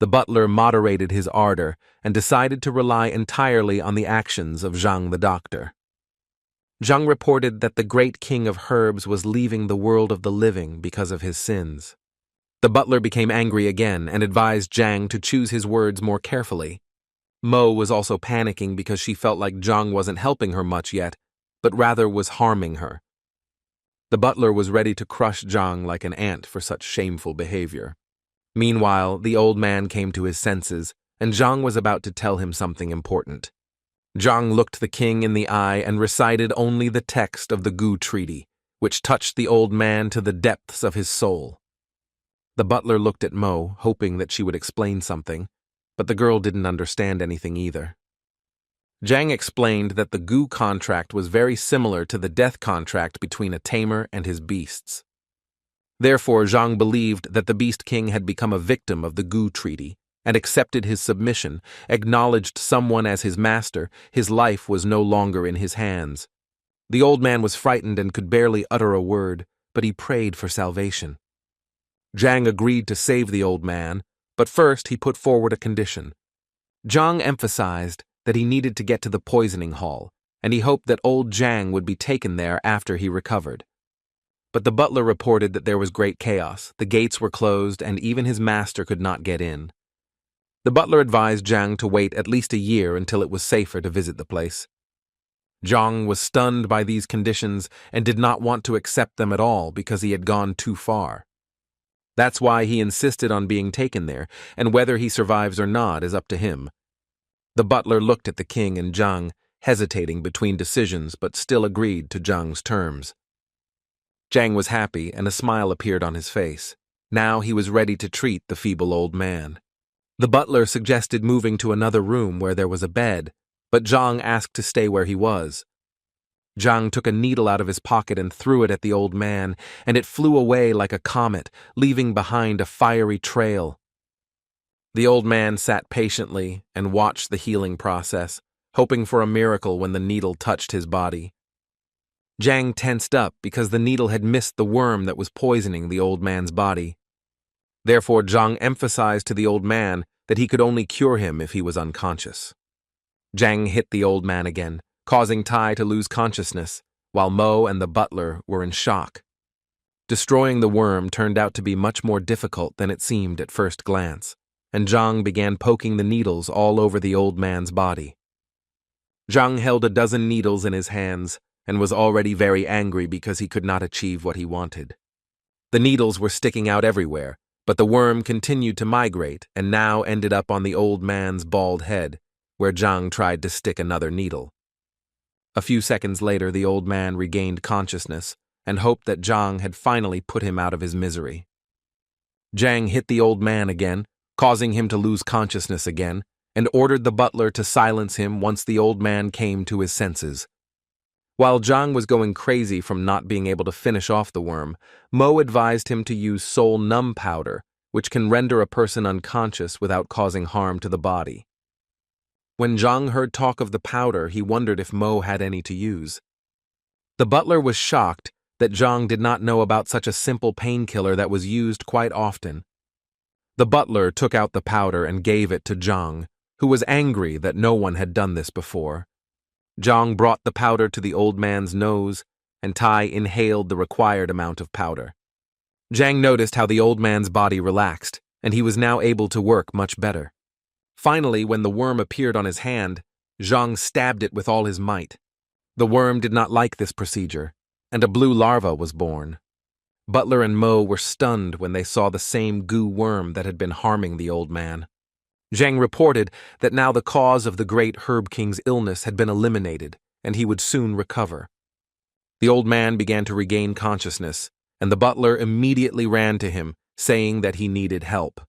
The butler moderated his ardor and decided to rely entirely on the actions of Zhang the doctor. Zhang reported that the great king of herbs was leaving the world of the living because of his sins. The butler became angry again and advised Zhang to choose his words more carefully. Mo was also panicking because she felt like Zhang wasn't helping her much yet, but rather was harming her. The butler was ready to crush Zhang like an ant for such shameful behavior. Meanwhile, the old man came to his senses, and Zhang was about to tell him something important. Zhang looked the king in the eye and recited only the text of the Gu Treaty, which touched the old man to the depths of his soul. The butler looked at Mo, hoping that she would explain something, but the girl didn't understand anything either. Zhang explained that the Gu contract was very similar to the death contract between a tamer and his beasts. Therefore, Zhang believed that the Beast King had become a victim of the Gu Treaty and accepted his submission, acknowledged someone as his master. His life was no longer in his hands. The old man was frightened and could barely utter a word, but he prayed for salvation. Zhang agreed to save the old man, but first he put forward a condition. Zhang emphasized that he needed to get to the poisoning hall, and he hoped that old Zhang would be taken there after he recovered. But the butler reported that there was great chaos, the gates were closed, and even his master could not get in. The butler advised Zhang to wait at least a year until it was safer to visit the place. Zhang was stunned by these conditions and did not want to accept them at all because he had gone too far. That's why he insisted on being taken there, and whether he survives or not is up to him. The butler looked at the king and Zhang, hesitating between decisions but still agreed to Zhang's terms. Zhang was happy and a smile appeared on his face. Now he was ready to treat the feeble old man. The butler suggested moving to another room where there was a bed, but Zhang asked to stay where he was. Zhang took a needle out of his pocket and threw it at the old man, and it flew away like a comet, leaving behind a fiery trail. The old man sat patiently and watched the healing process, hoping for a miracle when the needle touched his body. Zhang tensed up because the needle had missed the worm that was poisoning the old man's body. Therefore, Zhang emphasized to the old man that he could only cure him if he was unconscious. Zhang hit the old man again, causing Tai to lose consciousness, while Mo and the butler were in shock. Destroying the worm turned out to be much more difficult than it seemed at first glance, and Zhang began poking the needles all over the old man's body. Zhang held a dozen needles in his hands and was already very angry because he could not achieve what he wanted. The needles were sticking out everywhere, but the worm continued to migrate and now ended up on the old man's bald head, where Zhang tried to stick another needle. A few seconds later, the old man regained consciousness and hoped that Zhang had finally put him out of his misery. Zhang hit the old man again, causing him to lose consciousness again, and ordered the butler to silence him once the old man came to his senses. While Zhang was going crazy from not being able to finish off the worm, Mo advised him to use soul numb powder, which can render a person unconscious without causing harm to the body. When Zhang heard talk of the powder, he wondered if Mo had any to use. The butler was shocked that Zhang did not know about such a simple painkiller that was used quite often. The butler took out the powder and gave it to Zhang, who was angry that no one had done this before. Zhang brought the powder to the old man's nose, and Tai inhaled the required amount of powder. Zhang noticed how the old man's body relaxed, and he was now able to work much better. Finally, when the worm appeared on his hand, Zhang stabbed it with all his might. The worm did not like this procedure, and a blue larva was born. Butler and Mo were stunned when they saw the same goo worm that had been harming the old man. Zhang reported that now the cause of the great Herb King's illness had been eliminated, and he would soon recover. The old man began to regain consciousness, and the butler immediately ran to him, saying that he needed help.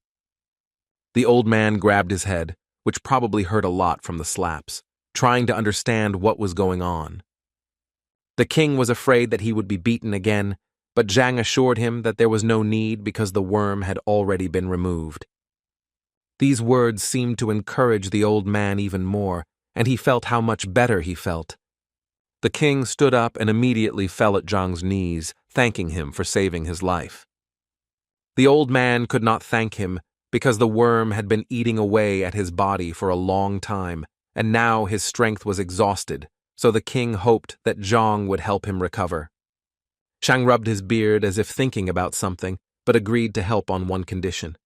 The old man grabbed his head, which probably hurt a lot from the slaps, trying to understand what was going on. The king was afraid that he would be beaten again, but Zhang assured him that there was no need because the worm had already been removed. These words seemed to encourage the old man even more, and he felt how much better he felt. The king stood up and immediately fell at Zhang's knees, thanking him for saving his life. The old man could not thank him because the worm had been eating away at his body for a long time, and now his strength was exhausted, so the king hoped that Zhang would help him recover. Zhang rubbed his beard as if thinking about something, but agreed to help on one condition.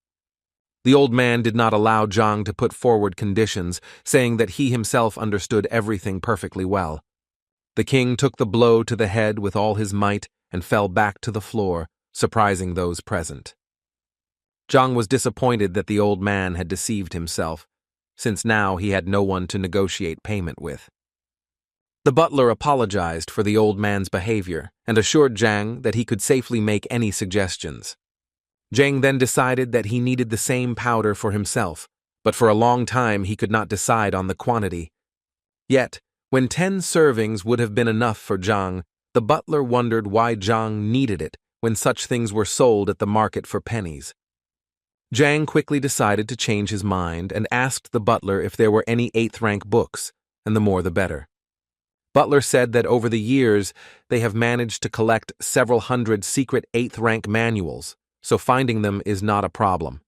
The old man did not allow Zhang to put forward conditions, saying that he himself understood everything perfectly well. The king took the blow to the head with all his might and fell back to the floor, surprising those present. Zhang was disappointed that the old man had deceived himself, since now he had no one to negotiate payment with. The butler apologized for the old man's behavior and assured Zhang that he could safely make any suggestions. Zhang then decided that he needed the same powder for himself, but for a long time he could not decide on the quantity. Yet, when 10 servings would have been enough for Zhang, the butler wondered why Zhang needed it when such things were sold at the market for pennies. Zhang quickly decided to change his mind and asked the butler if there were any 8th rank books, and the more the better. Butler said that over the years they have managed to collect several hundred secret 8th rank manuals, so finding them is not a problem.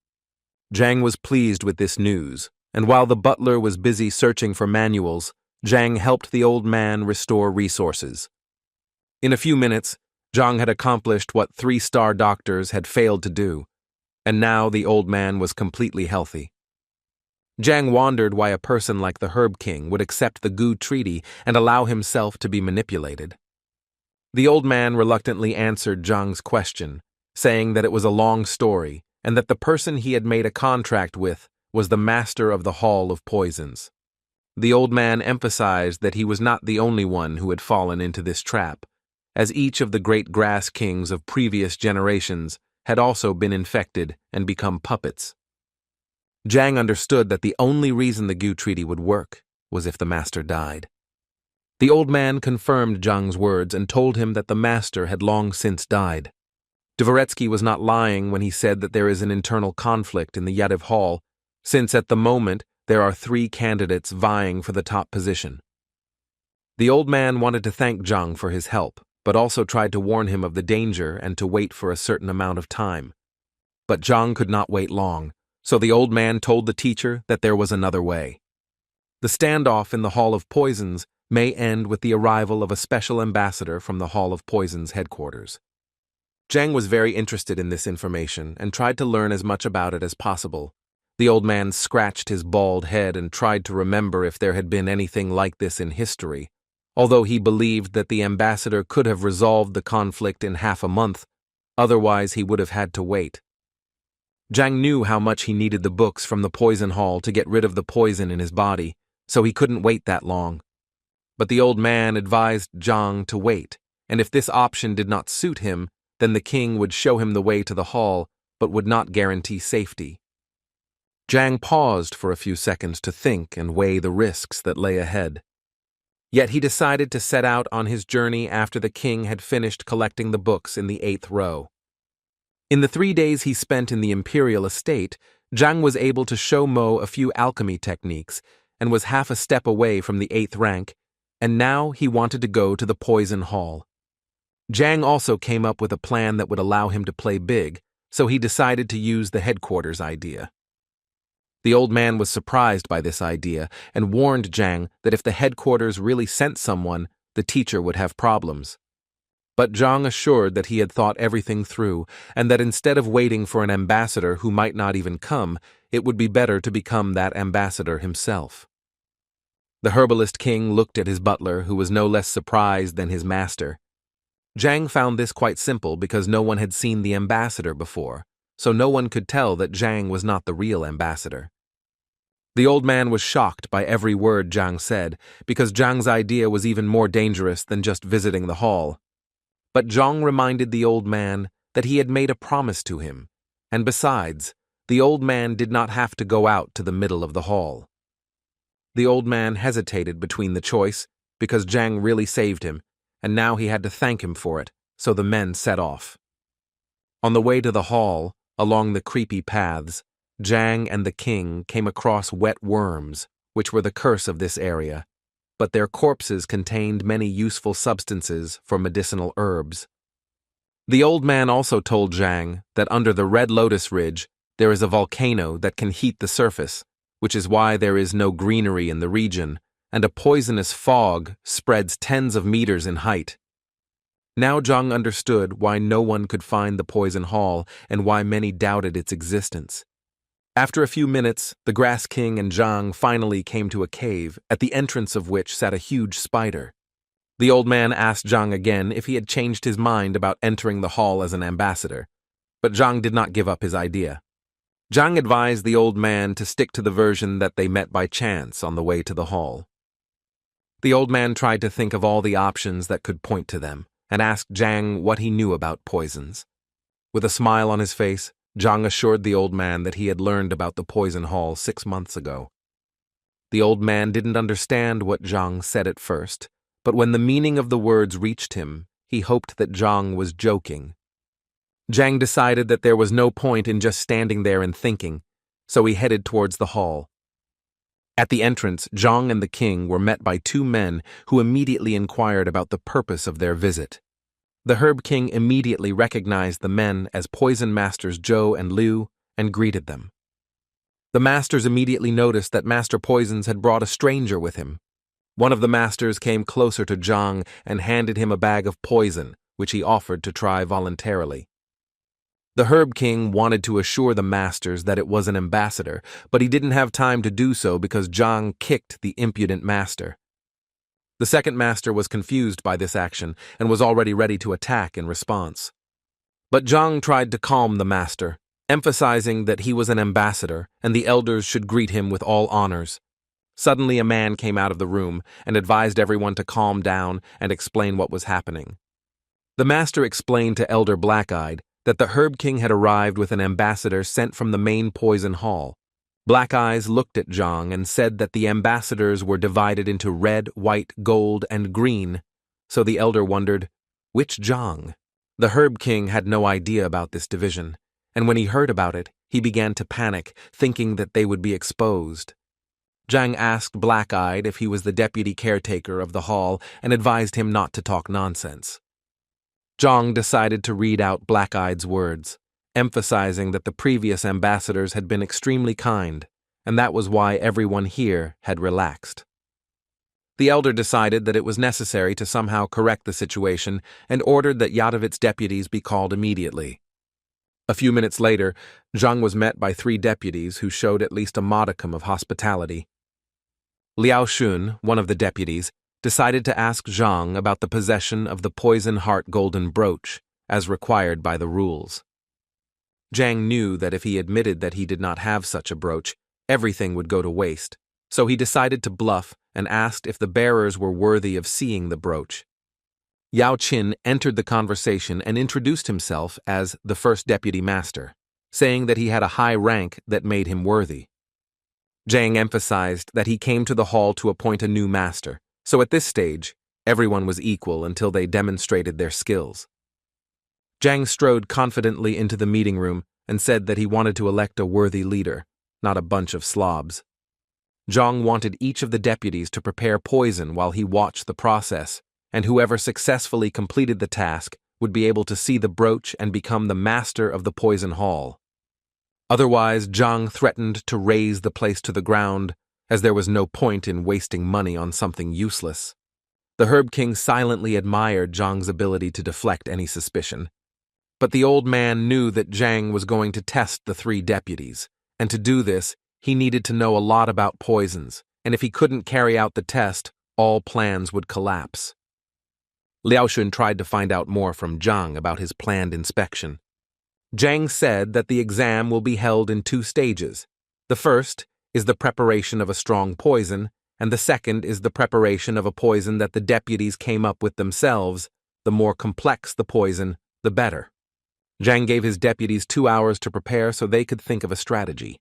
Zhang was pleased with this news, and while the butler was busy searching for manuals, Zhang helped the old man restore resources. In a few minutes, Zhang had accomplished what 3-star doctors had failed to do, and now the old man was completely healthy. Zhang wondered why a person like the Herb King would accept the Gu Treaty and allow himself to be manipulated. The old man reluctantly answered Zhang's question, saying that it was a long story and that the person he had made a contract with was the master of the Hall of Poisons. The old man emphasized that he was not the only one who had fallen into this trap, as each of the great grass kings of previous generations had also been infected and become puppets. Zhang understood that the only reason the Gu Treaty would work was if the master died. The old man confirmed Zhang's words and told him that the master had long since died. Dvoretsky was not lying when he said that there is an internal conflict in the Yadav Hall, since at the moment there are 3 candidates vying for the top position. The old man wanted to thank Zhang for his help, but also tried to warn him of the danger and to wait for a certain amount of time. But Zhang could not wait long, so the old man told the teacher that there was another way. The standoff in the Hall of Poisons may end with the arrival of a special ambassador from the Hall of Poisons headquarters. Zhang was very interested in this information and tried to learn as much about it as possible. The old man scratched his bald head and tried to remember if there had been anything like this in history, although he believed that the ambassador could have resolved the conflict in half a month, otherwise he would have had to wait. Zhang knew how much he needed the books from the poison hall to get rid of the poison in his body, so he couldn't wait that long. But the old man advised Zhang to wait, and if this option did not suit him, then the king would show him the way to the hall, but would not guarantee safety. Zhang paused for a few seconds to think and weigh the risks that lay ahead. Yet he decided to set out on his journey after the king had finished collecting the books in the 8th row. In the 3 days he spent in the imperial estate, Zhang was able to show Mo a few alchemy techniques and was half a step away from the 8th rank, and now he wanted to go to the poison hall. Zhang also came up with a plan that would allow him to play big, so he decided to use the headquarters idea. The old man was surprised by this idea and warned Zhang that if the headquarters really sent someone, the teacher would have problems. But Zhang assured that he had thought everything through and that instead of waiting for an ambassador who might not even come, it would be better to become that ambassador himself. The herbalist king looked at his butler, who was no less surprised than his master. Zhang found this quite simple because no one had seen the ambassador before, so no one could tell that Zhang was not the real ambassador. The old man was shocked by every word Zhang said, because Zhang's idea was even more dangerous than just visiting the hall. But Zhang reminded the old man that he had made a promise to him, and besides, the old man did not have to go out to the middle of the hall. The old man hesitated between the choice, because Zhang really saved him, and now he had to thank him for it, so the men set off. On the way to the hall, along the creepy paths, Zhang and the king came across wet worms, which were the curse of this area, but their corpses contained many useful substances for medicinal herbs. The old man also told Zhang that under the Red Lotus Ridge there is a volcano that can heat the surface, which is why there is no greenery in the region, and a poisonous fog spreads tens of meters in height. Now Zhang understood why no one could find the poison hall and why many doubted its existence. After a few minutes, the Grass King and Zhang finally came to a cave, at the entrance of which sat a huge spider. The old man asked Zhang again if he had changed his mind about entering the hall as an ambassador, but Zhang did not give up his idea. Zhang advised the old man to stick to the version that they met by chance on the way to the hall. The old man tried to think of all the options that could point to them, and asked Zhang what he knew about poisons. With a smile on his face, Zhang assured the old man that he had learned about the poison hall 6 months ago. The old man didn't understand what Zhang said at first, but when the meaning of the words reached him, he hoped that Zhang was joking. Zhang decided that there was no point in just standing there and thinking, so he headed towards the hall. At the entrance, Zhang and the king were met by 2 men who immediately inquired about the purpose of their visit. The Herb King immediately recognized the men as Poison Masters Zhou and Liu and greeted them. The masters immediately noticed that Master Poisons had brought a stranger with him. One of the masters came closer to Zhang and handed him a bag of poison, which he offered to try voluntarily. The Herb King wanted to assure the masters that it was an ambassador, but he didn't have time to do so because Zhang kicked the impudent master. The second master was confused by this action and was already ready to attack in response. But Zhang tried to calm the master, emphasizing that he was an ambassador and the elders should greet him with all honors. Suddenly a man came out of the room and advised everyone to calm down and explain what was happening. The master explained to Elder Black-Eyed that the Herb King had arrived with an ambassador sent from the main poison hall. Black Eyes looked at Zhang and said that the ambassadors were divided into red, white, gold, and green, so the elder wondered, which Zhang? The Herb King had no idea about this division, and when he heard about it, he began to panic, thinking that they would be exposed. Zhang asked Black Eyed if he was the deputy caretaker of the hall and advised him not to talk nonsense. Zhang decided to read out Black Eye's words, emphasizing that the previous ambassadors had been extremely kind, and that was why everyone here had relaxed. The elder decided that it was necessary to somehow correct the situation and ordered that Yadovit's deputies be called immediately. A few minutes later, Zhang was met by 3 deputies who showed at least a modicum of hospitality. Liao Xun, one of the deputies, decided to ask Zhang about the possession of the Poison Heart Golden Brooch, as required by the rules. Zhang knew that if he admitted that he did not have such a brooch, everything would go to waste, so he decided to bluff and asked if the bearers were worthy of seeing the brooch. Yao Qin entered the conversation and introduced himself as the first deputy master, saying that he had a high rank that made him worthy. Zhang emphasized that he came to the hall to appoint a new master, so at this stage, everyone was equal until they demonstrated their skills. Zhang strode confidently into the meeting room and said that he wanted to elect a worthy leader, not a bunch of slobs. Zhang wanted each of the deputies to prepare poison while he watched the process, and whoever successfully completed the task would be able to see the brooch and become the master of the poison hall. Otherwise, Zhang threatened to raze the place to the ground, as there was no point in wasting money on something useless. The Herb King silently admired Zhang's ability to deflect any suspicion. But the old man knew that Zhang was going to test the three deputies, and to do this, he needed to know a lot about poisons, and if he couldn't carry out the test, all plans would collapse. Liao Shun tried to find out more from Zhang about his planned inspection. Zhang said that the exam will be held in 2 stages. The first is the preparation of a strong poison, and the second is the preparation of a poison that the deputies came up with themselves. The more complex the poison, the better. Zhang gave his deputies 2 hours to prepare so they could think of a strategy.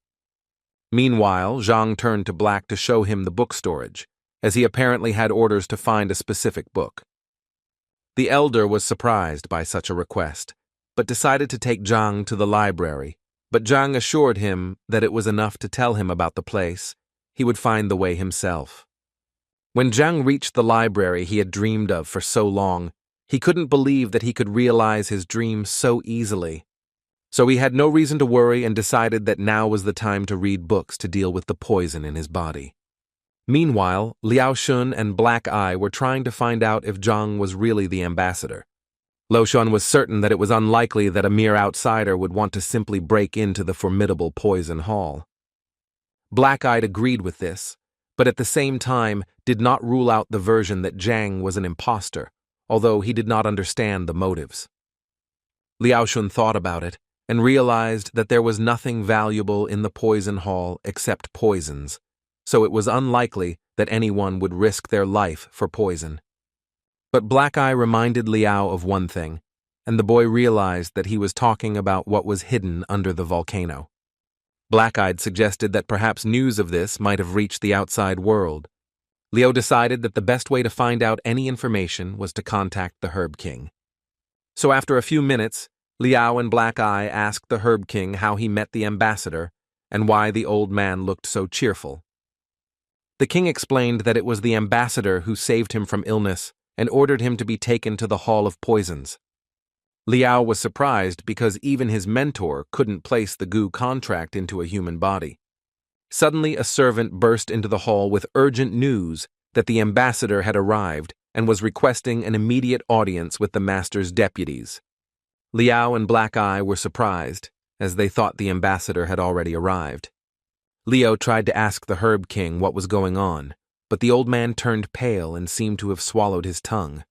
Meanwhile, Zhang turned to Black to show him the book storage, as he apparently had orders to find a specific book. The elder was surprised by such a request, but decided to take Zhang to the library. But Zhang assured him that it was enough to tell him about the place. He would find the way himself. When Zhang reached the library he had dreamed of for so long, he couldn't believe that he could realize his dream so easily. So he had no reason to worry and decided that now was the time to read books to deal with the poison in his body. Meanwhile, Liao Shun and Black Eye were trying to find out if Zhang was really the ambassador. Liao Shun was certain that it was unlikely that a mere outsider would want to simply break into the formidable poison hall. Black-Eyed agreed with this, but at the same time did not rule out the version that Zhang was an imposter, although he did not understand the motives. Liao Shun thought about it and realized that there was nothing valuable in the poison hall except poisons, so it was unlikely that anyone would risk their life for poison. But Black Eye reminded Liao of one thing, and the boy realized that he was talking about what was hidden under the volcano. Black-Eyed suggested that perhaps news of this might have reached the outside world. Liao decided that the best way to find out any information was to contact the Herb King. So after a few minutes, Liao and Black Eye asked the Herb King how he met the ambassador and why the old man looked so cheerful. The king explained that it was the ambassador who saved him from illness and ordered him to be taken to the Hall of Poisons. Liao was surprised because even his mentor couldn't place the goo contract into a human body. Suddenly, a servant burst into the hall with urgent news that the ambassador had arrived and was requesting an immediate audience with the master's deputies. Liao and Black Eye were surprised, as they thought the ambassador had already arrived. Liao tried to ask the Herb King what was going on, but the old man turned pale and seemed to have swallowed his tongue.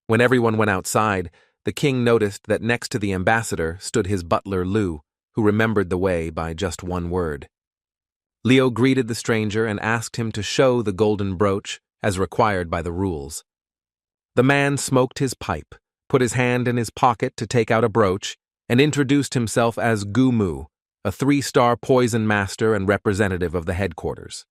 When everyone went outside, the king noticed that next to the ambassador stood his butler Lu, who remembered the way by just one word. Liao greeted the stranger and asked him to show the golden brooch as required by the rules. The man smoked his pipe, put his hand in his pocket to take out a brooch, and introduced himself as Gu Mu, a 3-star poison master and representative of the headquarters.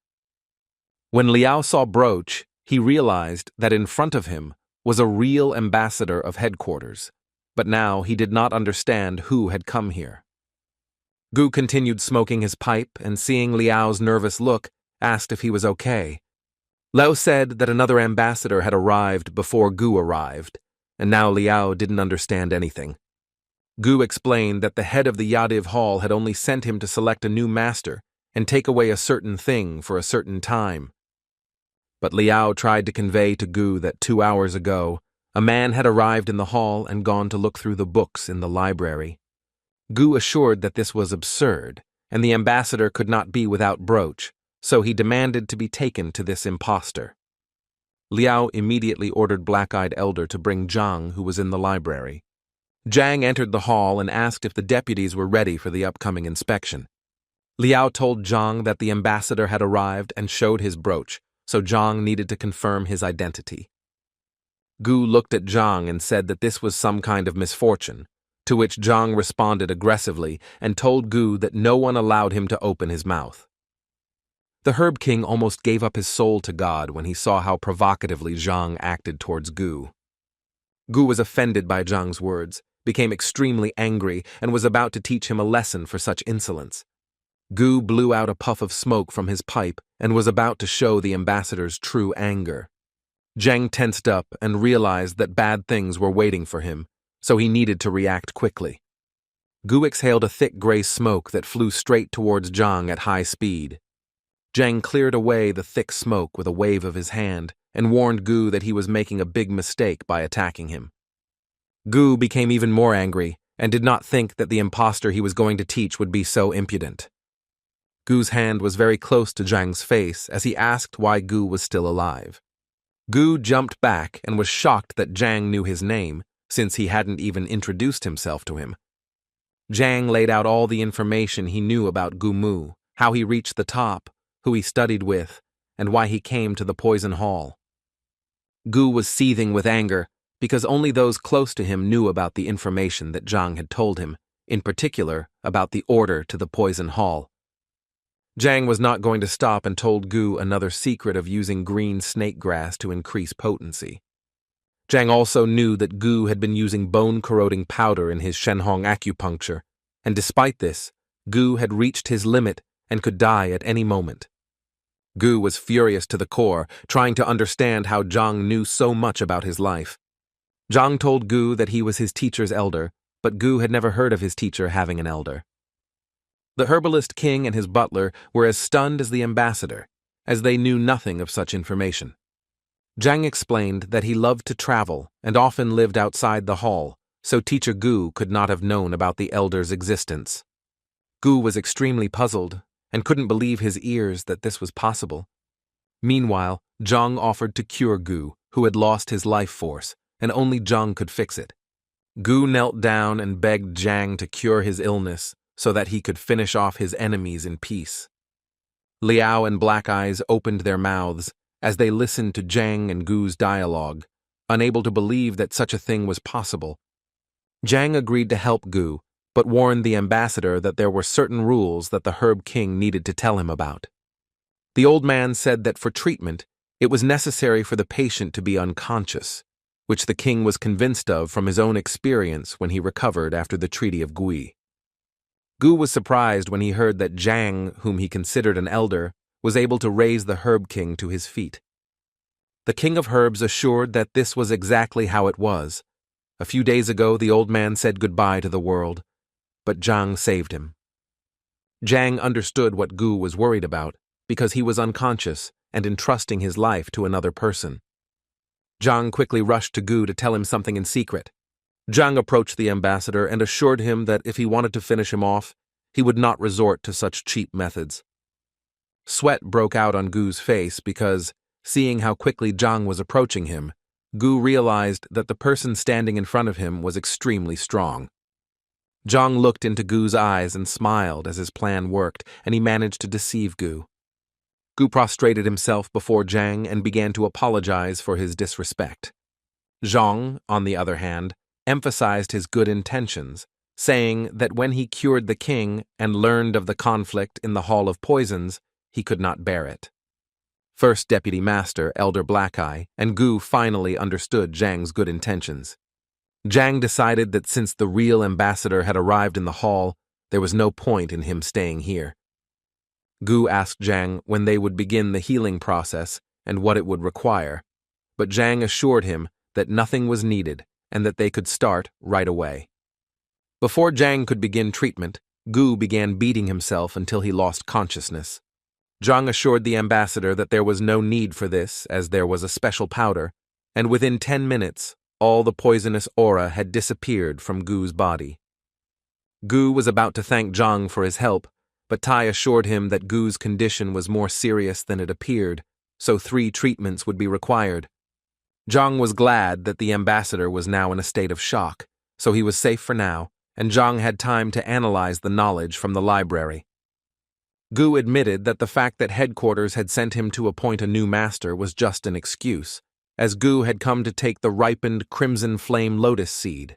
When Liao saw brooch, he realized that in front of him was a real ambassador of headquarters, but now he did not understand who had come here. Gu continued smoking his pipe and, seeing Liao's nervous look, asked if he was okay. Liao said that another ambassador had arrived before Gu arrived, and now Liao didn't understand anything. Gu explained that the head of the Yadiv Hall had only sent him to select a new master and take away a certain thing for a certain time. But Liao tried to convey to Gu that 2 hours ago, a man had arrived in the hall and gone to look through the books in the library. Gu assured that this was absurd, and the ambassador could not be without brooch, so he demanded to be taken to this impostor. Liao immediately ordered Black-Eyed Elder to bring Zhang, who was in the library. Zhang entered the hall and asked if the deputies were ready for the upcoming inspection. Liao told Zhang that the ambassador had arrived and showed his brooch, so Zhang needed to confirm his identity. Gu looked at Zhang and said that this was some kind of misfortune, to which Zhang responded aggressively and told Gu that no one allowed him to open his mouth. The Herb King almost gave up his soul to God when he saw how provocatively Zhang acted towards Gu. Gu was offended by Zhang's words, became extremely angry, and was about to teach him a lesson for such insolence. Gu blew out a puff of smoke from his pipe and was about to show the ambassador's true anger. Zhang tensed up and realized that bad things were waiting for him, so he needed to react quickly. Gu exhaled a thick gray smoke that flew straight towards Zhang at high speed. Zhang cleared away the thick smoke with a wave of his hand and warned Gu that he was making a big mistake by attacking him. Gu became even more angry and did not think that the impostor he was going to teach would be so impudent. Gu's hand was very close to Zhang's face as he asked why Gu was still alive. Gu jumped back and was shocked that Zhang knew his name, since he hadn't even introduced himself to him. Zhang laid out all the information he knew about Gu Mu, how he reached the top, who he studied with, and why he came to the Poison Hall. Gu was seething with anger because only those close to him knew about the information that Zhang had told him, in particular about the order to the Poison Hall. Zhang was not going to stop and told Gu another secret of using green snake grass to increase potency. Zhang also knew that Gu had been using bone-corroding powder in his Shenhong acupuncture, and despite this, Gu had reached his limit and could die at any moment. Gu was furious to the core, trying to understand how Zhang knew so much about his life. Zhang told Gu that he was his teacher's elder, but Gu had never heard of his teacher having an elder. The herbalist king and his butler were as stunned as the ambassador, as they knew nothing of such information. Zhang explained that he loved to travel and often lived outside the hall, so teacher Gu could not have known about the elder's existence. Gu was extremely puzzled and couldn't believe his ears that this was possible. Meanwhile, Zhang offered to cure Gu, who had lost his life force, and only Zhang could fix it. Gu knelt down and begged Zhang to cure his illness so that he could finish off his enemies in peace. Liao and Black Eyes opened their mouths as they listened to Zhang and Gu's dialogue, unable to believe that such a thing was possible. Zhang agreed to help Gu, but warned the ambassador that there were certain rules that the Herb King needed to tell him about. The old man said that for treatment, it was necessary for the patient to be unconscious, which the king was convinced of from his own experience when he recovered after the Treaty of Gui. Gu was surprised when he heard that Zhang, whom he considered an elder, was able to raise the Herb King to his feet. The King of Herbs assured that this was exactly how it was. A few days ago, the old man said goodbye to the world, but Zhang saved him. Zhang understood what Gu was worried about because he was unconscious and entrusting his life to another person. Zhang quickly rushed to Gu to tell him something in secret. Zhang approached the ambassador and assured him that if he wanted to finish him off, he would not resort to such cheap methods. Sweat broke out on Gu's face because, seeing how quickly Zhang was approaching him, Gu realized that the person standing in front of him was extremely strong. Zhang looked into Gu's eyes and smiled as his plan worked, and he managed to deceive Gu. Gu prostrated himself before Zhang and began to apologize for his disrespect. Zhang, on the other hand, emphasized his good intentions, saying that when he cured the king and learned of the conflict in the Hall of Poisons, he could not bear it. First Deputy Master, Elder Black Eye, and Gu finally understood Zhang's good intentions. Zhang decided that since the real ambassador had arrived in the hall, there was no point in him staying here. Gu asked Zhang when they would begin the healing process and what it would require, but Zhang assured him that nothing was needed and that they could start right away. Before Zhang could begin treatment, Gu began beating himself until he lost consciousness. Zhang assured the ambassador that there was no need for this, as there was a special powder, and within 10 minutes, all the poisonous aura had disappeared from Gu's body. Gu was about to thank Zhang for his help, but Tai assured him that Gu's condition was more serious than it appeared, so 3 treatments would be required. Zhang was glad that the ambassador was now in a state of shock, so he was safe for now, and Zhang had time to analyze the knowledge from the library. Gu admitted that the fact that headquarters had sent him to appoint a new master was just an excuse, as Gu had come to take the ripened crimson flame lotus seed.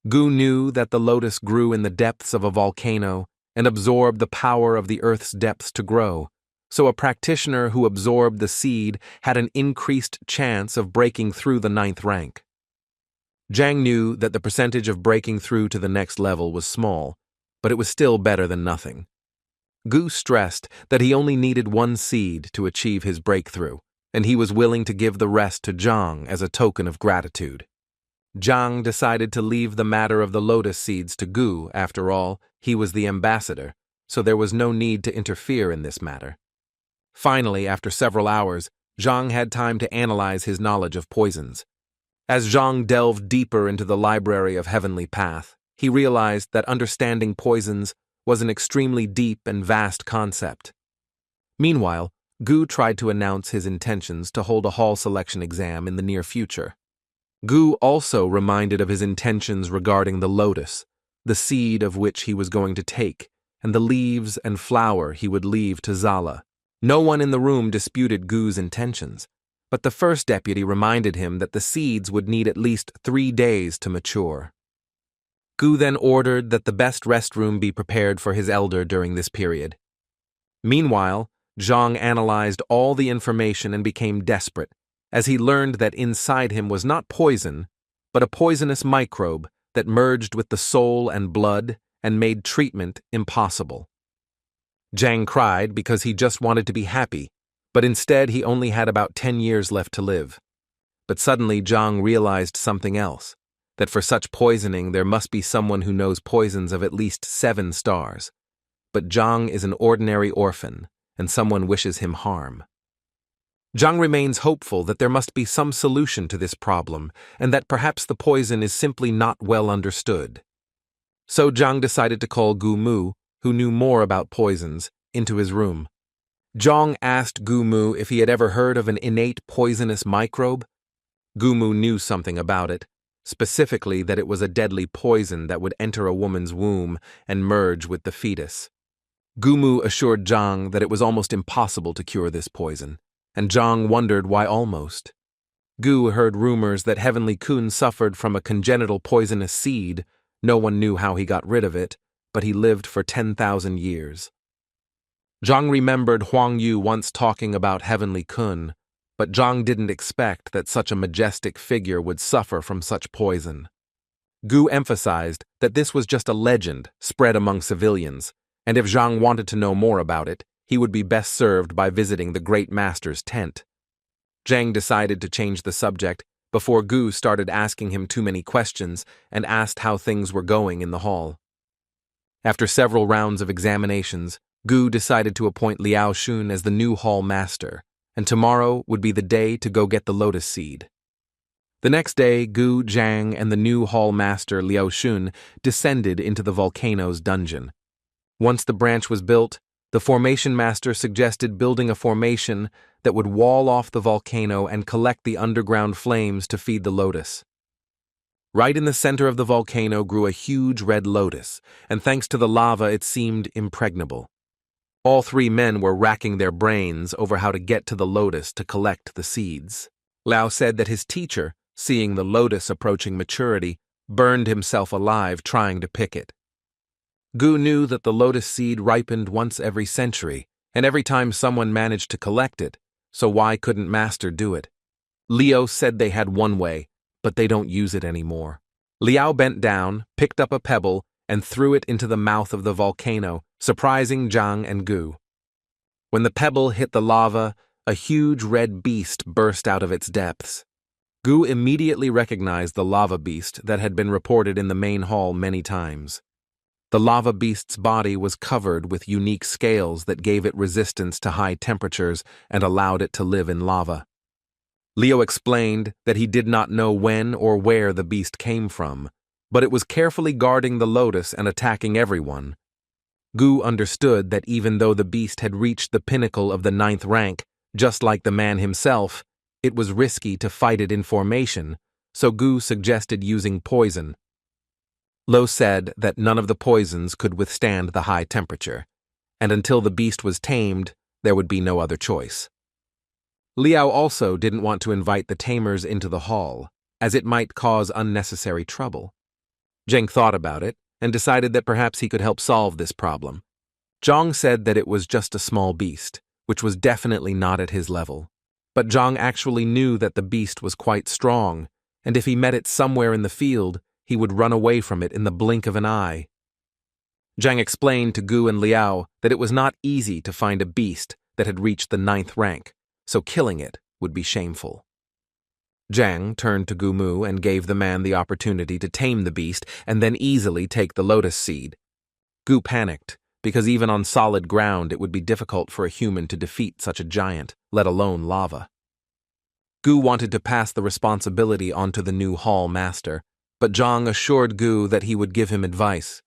Gu knew that the lotus grew in the depths of a volcano and absorbed the power of the earth's depths to grow, so a practitioner who absorbed the seed had an increased chance of breaking through the 9th rank. Zhang knew that the percentage of breaking through to the next level was small, but it was still better than nothing. Gu stressed that he only needed one seed to achieve his breakthrough, and he was willing to give the rest to Zhang as a token of gratitude. Zhang decided to leave the matter of the lotus seeds to Gu. After all, he was the ambassador, so there was no need to interfere in this matter. Finally, after several hours, Zhang had time to analyze his knowledge of poisons. As Zhang delved deeper into the library of Heavenly Path, he realized that understanding poisons was an extremely deep and vast concept. Meanwhile, Gu tried to announce his intentions to hold a hall selection exam in the near future. Gu also reminded of his intentions regarding the lotus, the seed of which he was going to take, and the leaves and flower he would leave to Zala. No one in the room disputed Gu's intentions, but the first deputy reminded him that the seeds would need at least 3 days to mature. Gu then ordered that the best restroom be prepared for his elder during this period. Meanwhile, Zhang analyzed all the information and became desperate, as he learned that inside him was not poison, but a poisonous microbe that merged with the soul and blood and made treatment impossible. Zhang cried because he just wanted to be happy, but instead he only had about 10 years left to live. But suddenly Zhang realized something else, that for such poisoning there must be someone who knows poisons of at least 7 stars. But Zhang is an ordinary orphan, and someone wishes him harm. Zhang remains hopeful that there must be some solution to this problem, and that perhaps the poison is simply not well understood. So Zhang decided to call Gu Mu, who knew more about poisons, into his room. Zhang asked Gu Mu if he had ever heard of an innate poisonous microbe. Gu Mu knew something about it, specifically that it was a deadly poison that would enter a woman's womb and merge with the fetus. Gu Mu assured Zhang that it was almost impossible to cure this poison, and Zhang wondered why almost. Gu heard rumors that Heavenly Kun suffered from a congenital poisonous seed. No one knew how he got rid of it, but he lived for 10,000 years. Zhang remembered Huang Yu once talking about Heavenly Kun, but Zhang didn't expect that such a majestic figure would suffer from such poison. Gu emphasized that this was just a legend spread among civilians, and if Zhang wanted to know more about it, he would be best served by visiting the Great Master's tent. Zhang decided to change the subject before Gu started asking him too many questions and asked how things were going in the hall. After several rounds of examinations, Gu decided to appoint Liao Shun as the new hall master, and tomorrow would be the day to go get the lotus seed. The next day, Gu, Zhang, and the new hall master Liao Shun descended into the volcano's dungeon. Once the branch was built, the formation master suggested building a formation that would wall off the volcano and collect the underground flames to feed the lotus. Right in the center of the volcano grew a huge red lotus, and thanks to the lava it seemed impregnable. All 3 men were racking their brains over how to get to the lotus to collect the seeds. Lao said that his teacher, seeing the lotus approaching maturity, burned himself alive trying to pick it. Gu knew that the lotus seed ripened once every century, and every time someone managed to collect it, so why couldn't Master do it? Leo said they had one way, but they don't use it anymore. Liao bent down, picked up a pebble, and threw it into the mouth of the volcano, surprising Zhang and Gu. When the pebble hit the lava, a huge red beast burst out of its depths. Gu immediately recognized the lava beast that had been reported in the main hall many times. The lava beast's body was covered with unique scales that gave it resistance to high temperatures and allowed it to live in lava. Leo explained that he did not know when or where the beast came from, but it was carefully guarding the lotus and attacking everyone. Gu understood that even though the beast had reached the pinnacle of the 9th rank, just like the man himself, it was risky to fight it in formation, so Gu suggested using poison. Lo said that none of the poisons could withstand the high temperature, and until the beast was tamed, there would be no other choice. Liao also didn't want to invite the tamers into the hall, as it might cause unnecessary trouble. Zhang thought about it and decided that perhaps he could help solve this problem. Zhang said that it was just a small beast, which was definitely not at his level. But Zhang actually knew that the beast was quite strong, and if he met it somewhere in the field, he would run away from it in the blink of an eye. Zhang explained to Gu and Liao that it was not easy to find a beast that had reached the 9th rank, so killing it would be shameful. Zhang turned to Gu Mu and gave the man the opportunity to tame the beast and then easily take the lotus seed. Gu panicked, because even on solid ground it would be difficult for a human to defeat such a giant, let alone lava. Gu wanted to pass the responsibility onto the new hall master, but Zhang assured Gu that he would give him advice.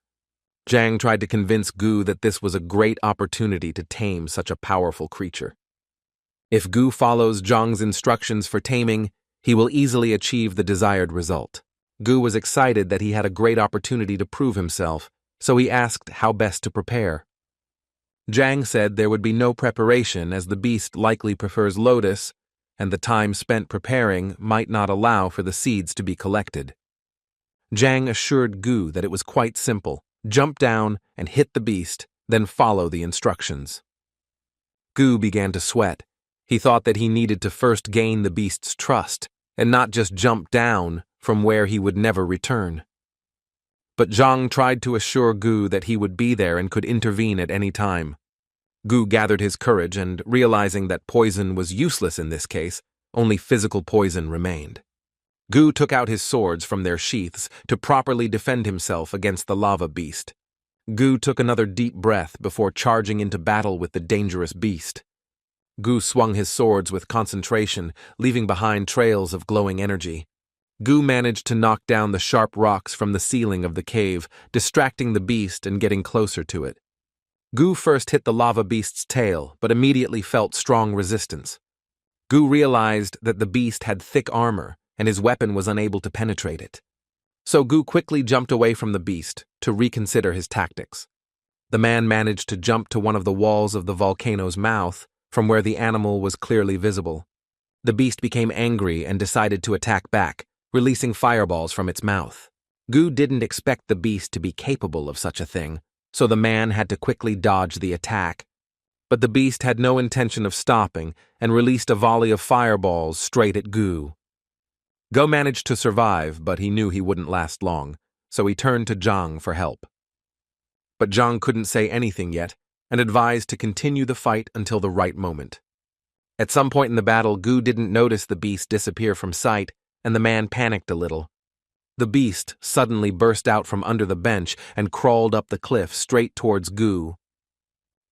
Zhang tried to convince Gu that this was a great opportunity to tame such a powerful creature. If Gu follows Zhang's instructions for taming, he will easily achieve the desired result. Gu was excited that he had a great opportunity to prove himself, so he asked how best to prepare. Zhang said there would be no preparation as the beast likely prefers lotus, and the time spent preparing might not allow for the seeds to be collected. Zhang assured Gu that it was quite simple: jump down and hit the beast, then follow the instructions. Gu began to sweat. He thought that he needed to first gain the beast's trust, and not just jump down from where he would never return. But Zhang tried to assure Gu that he would be there and could intervene at any time. Gu gathered his courage and, realizing that poison was useless in this case, only physical poison remained. Gu took out his swords from their sheaths to properly defend himself against the lava beast. Gu took another deep breath before charging into battle with the dangerous beast. Gu swung his swords with concentration, leaving behind trails of glowing energy. Gu managed to knock down the sharp rocks from the ceiling of the cave, distracting the beast and getting closer to it. Gu first hit the lava beast's tail, but immediately felt strong resistance. Gu realized that the beast had thick armor, and his weapon was unable to penetrate it. So Gu quickly jumped away from the beast to reconsider his tactics. The man managed to jump to one of the walls of the volcano's mouth, from where the animal was clearly visible. The beast became angry and decided to attack back, releasing fireballs from its mouth. Gu didn't expect the beast to be capable of such a thing, so the man had to quickly dodge the attack. But the beast had no intention of stopping and released a volley of fireballs straight at Gu. Gu managed to survive, but he knew he wouldn't last long, so he turned to Zhang for help. But Zhang couldn't say anything yet, and advised to continue the fight until the right moment. At some point in the battle, Gu didn't notice the beast disappear from sight, and the man panicked a little. The beast suddenly burst out from under the bench and crawled up the cliff straight towards Gu.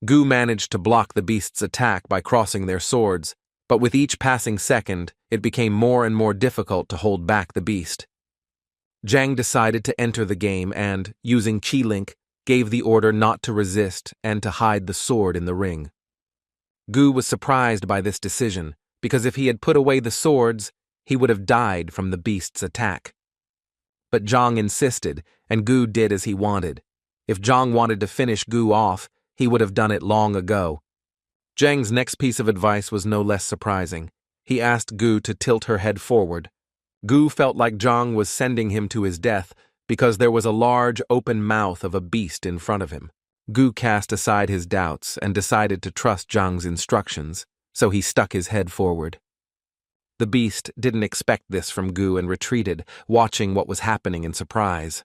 Gu managed to block the beast's attack by crossing their swords, but with each passing second, it became more and more difficult to hold back the beast. Zhang decided to enter the game and, using Qi Link, gave the order not to resist and to hide the sword in the ring. Gu was surprised by this decision, because if he had put away the swords, he would have died from the beast's attack. But Zhang insisted, and Gu did as he wanted. If Zhang wanted to finish Gu off, he would have done it long ago. Zhang's next piece of advice was no less surprising. He asked Gu to tilt her head forward. Gu felt like Zhang was sending him to his death, because there was a large open mouth of a beast in front of him. Gu cast aside his doubts and decided to trust Zhang's instructions, so he stuck his head forward. The beast didn't expect this from Gu and retreated, watching what was happening in surprise.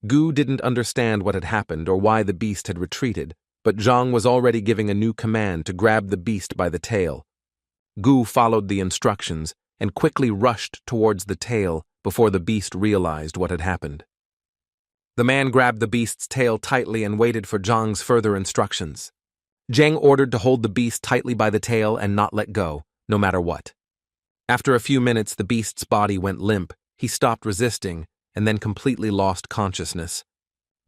Gu didn't understand what had happened or why the beast had retreated, but Zhang was already giving a new command to grab the beast by the tail. Gu followed the instructions and quickly rushed towards the tail before the beast realized what had happened. The man grabbed the beast's tail tightly and waited for Zhang's further instructions. Zhang ordered to hold the beast tightly by the tail and not let go, no matter what. After a few minutes, the beast's body went limp. He stopped resisting and then completely lost consciousness.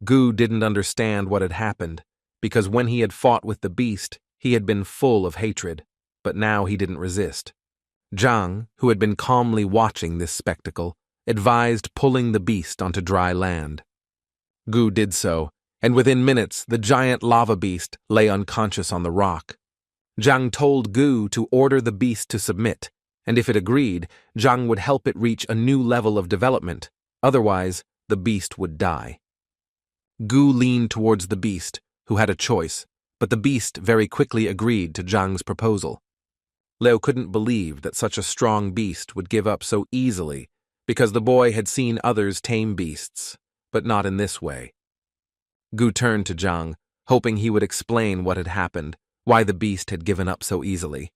Gu didn't understand what had happened, because when he had fought with the beast, he had been full of hatred, but now he didn't resist. Zhang, who had been calmly watching this spectacle, advised pulling the beast onto dry land. Gu did so, and within minutes the giant lava beast lay unconscious on the rock. Zhang told Gu to order the beast to submit, and if it agreed, Zhang would help it reach a new level of development. Otherwise, the beast would die. Gu leaned towards the beast, who had a choice, but the beast very quickly agreed to Zhang's proposal. Liu couldn't believe that such a strong beast would give up so easily, because the boy had seen others tame beasts, but not in this way. Gu turned to Zhang, hoping he would explain what had happened, why the beast had given up so easily.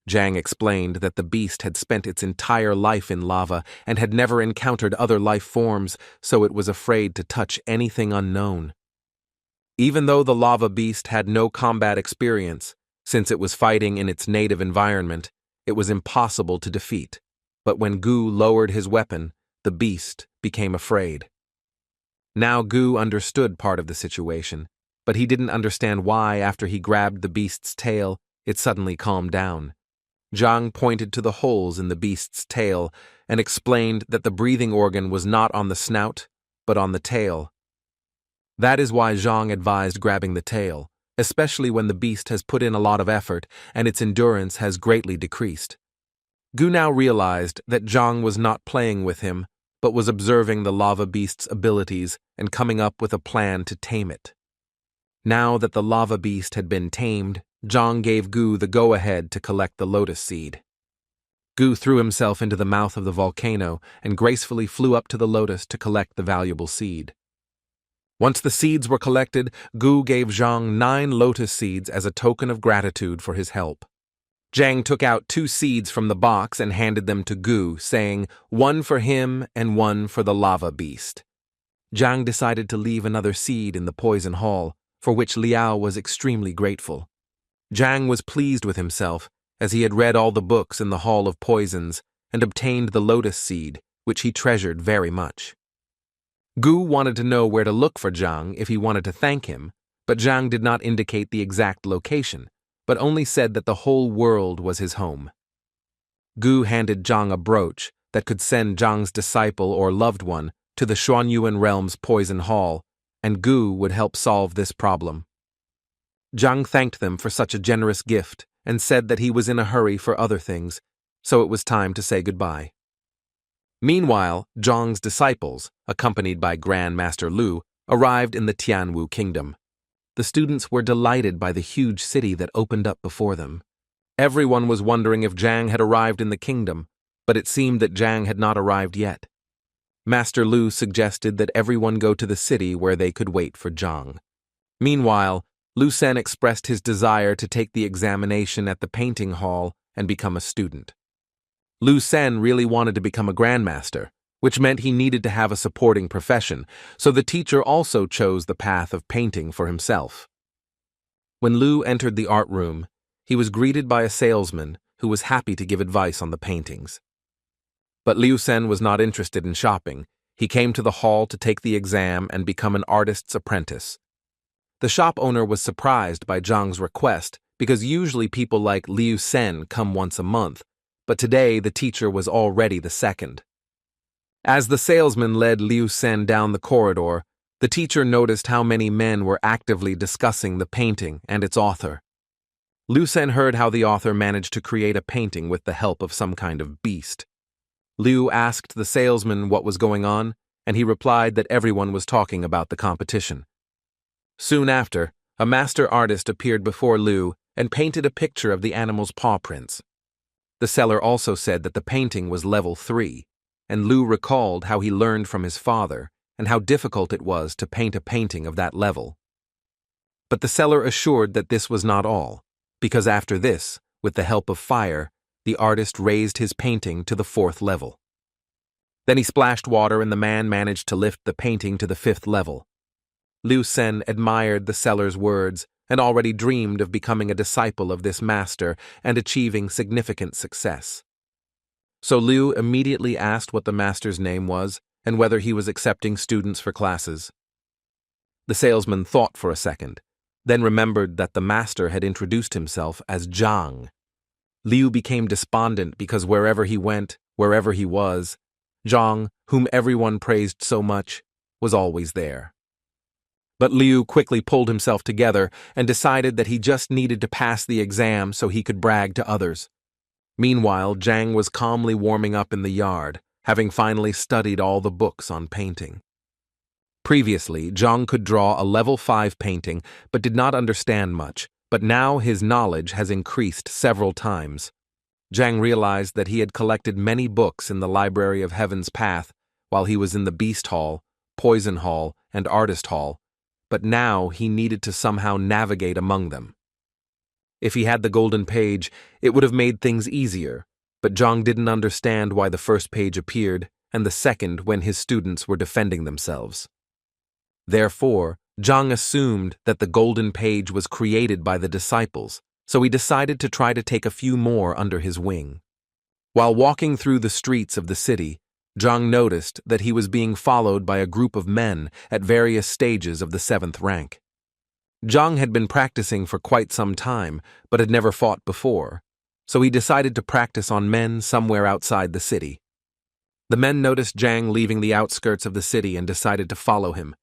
Zhang explained that the beast had spent its entire life in lava and had never encountered other life forms, so it was afraid to touch anything unknown. Even though the lava beast had no combat experience, since it was fighting in its native environment, it was impossible to defeat. But when Gu lowered his weapon, the beast became afraid. Now Gu understood part of the situation, but he didn't understand why after he grabbed the beast's tail, it suddenly calmed down. Zhang pointed to the holes in the beast's tail and explained that the breathing organ was not on the snout, but on the tail. That is why Zhang advised grabbing the tail, especially when the beast has put in a lot of effort and its endurance has greatly decreased. Gu now realized that Zhang was not playing with him, but was observing the lava beast's abilities and coming up with a plan to tame it. Now that the lava beast had been tamed, Zhang gave Gu the go-ahead to collect the lotus seed. Gu threw himself into the mouth of the volcano and gracefully flew up to the lotus to collect the valuable seed. Once the seeds were collected, Gu gave Zhang 9 lotus seeds as a token of gratitude for his help. Zhang took out 2 seeds from the box and handed them to Gu, saying, "1 for him and 1 for the lava beast." Zhang decided to leave another seed in the poison hall, for which Liao was extremely grateful. Zhang was pleased with himself, as he had read all the books in the Hall of Poisons and obtained the lotus seed, which he treasured very much. Gu wanted to know where to look for Zhang if he wanted to thank him, but Zhang did not indicate the exact location, but only said that the whole world was his home. Gu handed Zhang a brooch that could send Zhang's disciple or loved one to the Xuanyuan realm's poison hall, and Gu would help solve this problem. Zhang thanked them for such a generous gift and said that he was in a hurry for other things, so it was time to say goodbye. Meanwhile, Zhang's disciples, accompanied by Grandmaster Lu, arrived in the Tianwu kingdom. The students were delighted by the huge city that opened up before them. Everyone was wondering if Zhang had arrived in the kingdom, but it seemed that Zhang had not arrived yet. Master Lu suggested that everyone go to the city where they could wait for Zhang. Meanwhile, Lu Sen expressed his desire to take the examination at the painting hall and become a student. Lu Sen really wanted to become a grandmaster, which meant he needed to have a supporting profession, so the teacher also chose the path of painting for himself. When Lu entered the art room, he was greeted by a salesman who was happy to give advice on the paintings. But Liu Sen was not interested in shopping. He came to the hall to take the exam and become an artist's apprentice. The shop owner was surprised by Zhang's request because usually people like Liu Sen come once a month, but today the teacher was already the second. As the salesman led Liu Sen down the corridor, the teacher noticed how many men were actively discussing the painting and its author. Liu Sen heard how the author managed to create a painting with the help of some kind of beast. Liu asked the salesman what was going on, and he replied that everyone was talking about the competition. Soon after, a master artist appeared before Liu and painted a picture of the animal's paw prints. The seller also said that the painting was level 3, and Liu recalled how he learned from his father and how difficult it was to paint a painting of that level. But the seller assured that this was not all, because after this, with the help of fire, the artist raised his painting to the 4th level. Then he splashed water and the man managed to lift the painting to the 5th level. Liu Sen admired the seller's words and already dreamed of becoming a disciple of this master and achieving significant success. So Liu immediately asked what the master's name was and whether he was accepting students for classes. The salesman thought for a second, then remembered that the master had introduced himself as Zhang. Liu became despondent because wherever he went, wherever he was, Zhang, whom everyone praised so much, was always there. But Liu quickly pulled himself together and decided that he just needed to pass the exam so he could brag to others. Meanwhile, Zhang was calmly warming up in the yard, having finally studied all the books on painting. Previously, Zhang could draw a level 5 painting but did not understand much, but now his knowledge has increased several times. Zhang realized that he had collected many books in the Library of Heaven's Path while he was in the Beast Hall, Poison Hall, and Artist Hall, but now he needed to somehow navigate among them. If he had the golden page, it would have made things easier, but Zhang didn't understand why the first page appeared and the second when his students were defending themselves. Therefore, Zhang assumed that the golden page was created by the disciples, so he decided to try to take a few more under his wing. While walking through the streets of the city, Zhang noticed that he was being followed by a group of men at various stages of the 7th rank. Zhang had been practicing for quite some time, but had never fought before, so he decided to practice on men somewhere outside the city. The men noticed Zhang leaving the outskirts of the city and decided to follow him.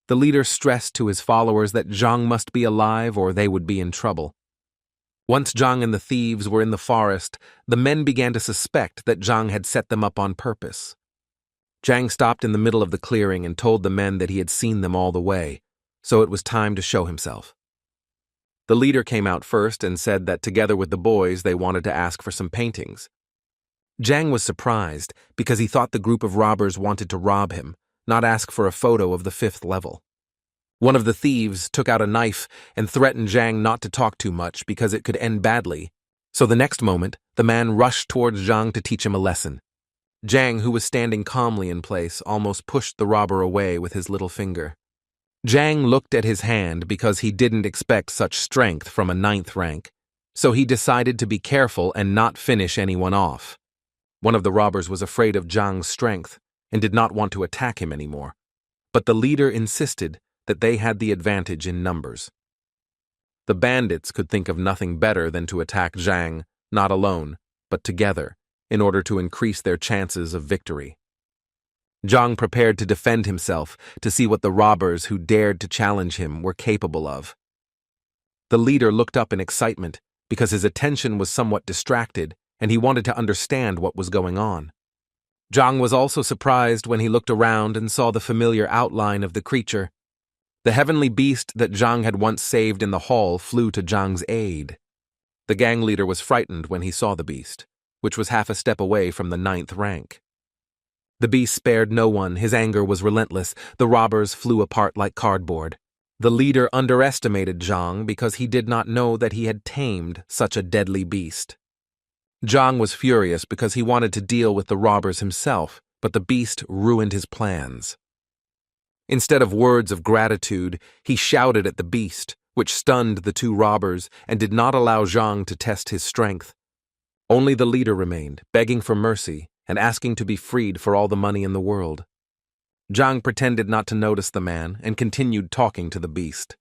The leader stressed to his followers that Zhang must be alive or they would be in trouble. Once Zhang and the thieves were in the forest, the men began to suspect that Zhang had set them up on purpose. Zhang stopped in the middle of the clearing and told the men that he had seen them all the way, so it was time to show himself. The leader came out first and said that together with the boys they wanted to ask for some paintings. Zhang was surprised because he thought the group of robbers wanted to rob him, not ask for a photo of the 5th level. One of the thieves took out a knife and threatened Zhang not to talk too much because it could end badly, so the next moment the man rushed towards Zhang to teach him a lesson. Zhang, who was standing calmly in place, almost pushed the robber away with his little finger. Zhang looked at his hand because he didn't expect such strength from a 9th rank, so he decided to be careful and not finish anyone off. One of the robbers was afraid of Zhang's strength and did not want to attack him anymore, but the leader insisted that they had the advantage in numbers. The bandits could think of nothing better than to attack Zhang, not alone, but together, in order to increase their chances of victory. Zhang prepared to defend himself to see what the robbers who dared to challenge him were capable of. The leader looked up in excitement because his attention was somewhat distracted and he wanted to understand what was going on. Zhang was also surprised when he looked around and saw the familiar outline of the creature. The heavenly beast that Zhang had once saved in the hall flew to Zhang's aid. The gang leader was frightened when he saw the beast, which was half a step away from the 9th rank. The beast spared no one, his anger was relentless, the robbers flew apart like cardboard. The leader underestimated Zhang because he did not know that he had tamed such a deadly beast. Zhang was furious because he wanted to deal with the robbers himself, but the beast ruined his plans. Instead of words of gratitude, he shouted at the beast, which stunned the 2 robbers and did not allow Zhang to test his strength. Only the leader remained, begging for mercy and asking to be freed for all the money in the world. Zhang pretended not to notice the man and continued talking to the beast.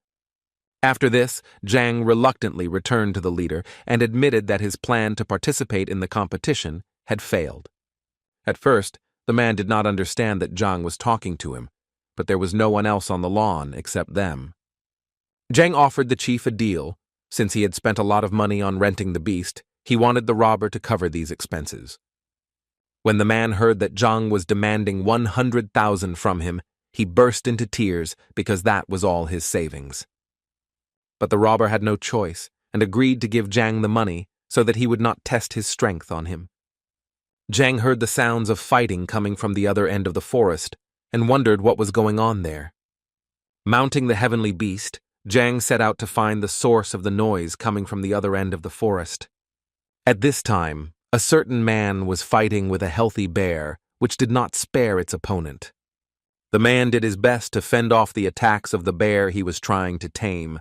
After this, Zhang reluctantly returned to the leader and admitted that his plan to participate in the competition had failed. At first, the man did not understand that Zhang was talking to him, but there was no one else on the lawn except them. Zhang offered the chief a deal. Since he had spent a lot of money on renting the beast, he wanted the robber to cover these expenses. When the man heard that Zhang was demanding 100,000 from him, he burst into tears because that was all his savings. But the robber had no choice and agreed to give Zhang the money so that he would not test his strength on him. Zhang heard the sounds of fighting coming from the other end of the forest and wondered what was going on there. Mounting the heavenly beast, Zhang set out to find the source of the noise coming from the other end of the forest. At this time, a certain man was fighting with a healthy bear, which did not spare its opponent. The man did his best to fend off the attacks of the bear he was trying to tame.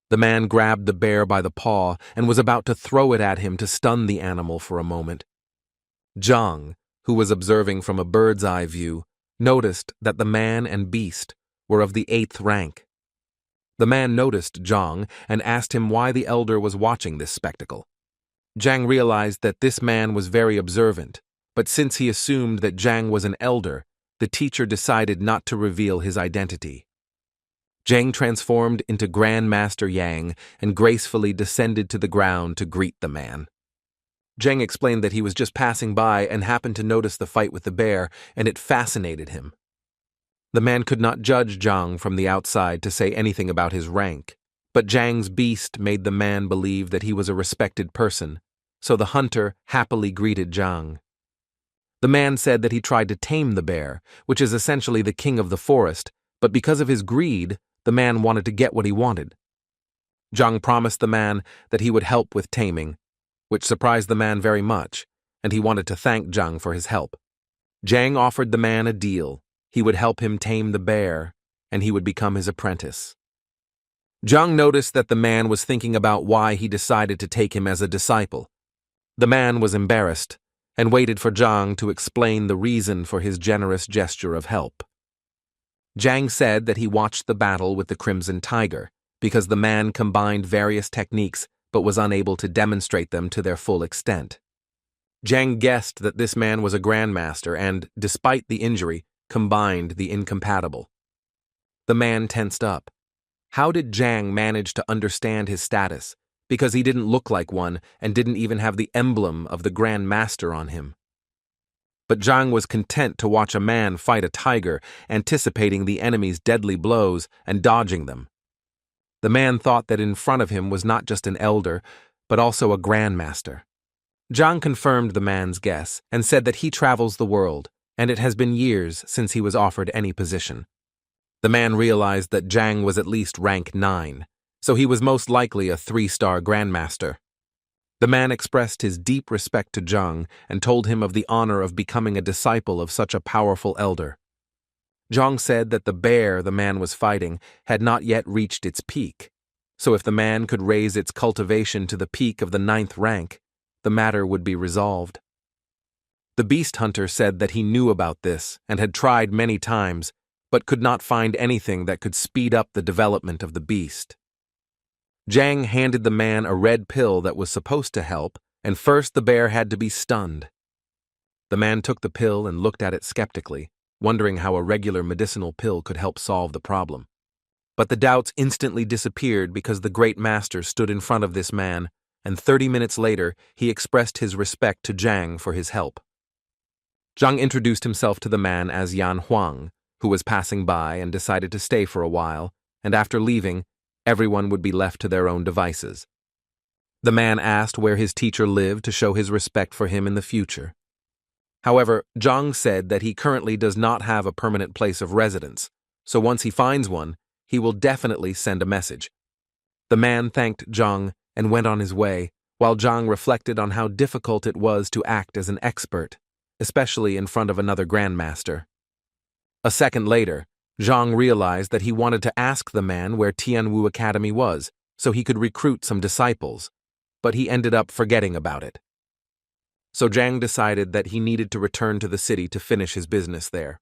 The man grabbed the bear by the paw and was about to throw it at him to stun the animal for a moment. Zhang, who was observing from a bird's-eye view, noticed that the man and beast were of the 8th rank. The man noticed Zhang and asked him why the elder was watching this spectacle. Zhang realized that this man was very observant, but since he assumed that Zhang was an elder, the teacher decided not to reveal his identity. Zhang transformed into Grandmaster Yang and gracefully descended to the ground to greet the man. Zhang explained that he was just passing by and happened to notice the fight with the bear, and it fascinated him. The man could not judge Zhang from the outside to say anything about his rank, but Zhang's beast made the man believe that he was a respected person, so the hunter happily greeted Zhang. The man said that he tried to tame the bear, which is essentially the king of the forest, but because of his greed, the man wanted to get what he wanted. Zhang promised the man that he would help with taming, which surprised the man very much, and he wanted to thank Zhang for his help. Zhang offered the man a deal. He would help him tame the bear, and he would become his apprentice. Zhang noticed that the man was thinking about why he decided to take him as a disciple. The man was embarrassed and waited for Zhang to explain the reason for his generous gesture of help. Zhang said that he watched the battle with the Crimson Tiger because the man combined various techniques but was unable to demonstrate them to their full extent. Zhang guessed that this man was a grandmaster and, despite the injury, combined the incompatible. The man tensed up. How did Zhang manage to understand his status? Because he didn't look like one and didn't even have the emblem of the grandmaster on him. But Zhang was content to watch a man fight a tiger, anticipating the enemy's deadly blows and dodging them. The man thought that in front of him was not just an elder, but also a grandmaster. Zhang confirmed the man's guess and said that he travels the world, and it has been years since he was offered any position. The man realized that Zhang was at least rank 9, so he was most likely a 3-star grandmaster. The man expressed his deep respect to Zhang and told him of the honor of becoming a disciple of such a powerful elder. Zhang said that the bear the man was fighting had not yet reached its peak, so if the man could raise its cultivation to the peak of the 9th rank, the matter would be resolved. The beast hunter said that he knew about this and had tried many times, but could not find anything that could speed up the development of the beast. Zhang handed the man a red pill that was supposed to help, and first the bear had to be stunned. The man took the pill and looked at it skeptically, wondering how a regular medicinal pill could help solve the problem. But the doubts instantly disappeared because the great master stood in front of this man, and 30 minutes later he expressed his respect to Zhang for his help. Zhang introduced himself to the man as Yan Huang, who was passing by and decided to stay for a while, and after leaving, everyone would be left to their own devices. The man asked where his teacher lived to show his respect for him in the future. However, Zhang said that he currently does not have a permanent place of residence, so once he finds one, he will definitely send a message. The man thanked Zhang and went on his way, while Zhang reflected on how difficult it was to act as an expert, especially in front of another grandmaster. A second later, Zhang realized that he wanted to ask the man where Tianwu Academy was, so he could recruit some disciples, but he ended up forgetting about it. So Zhang decided that he needed to return to the city to finish his business there.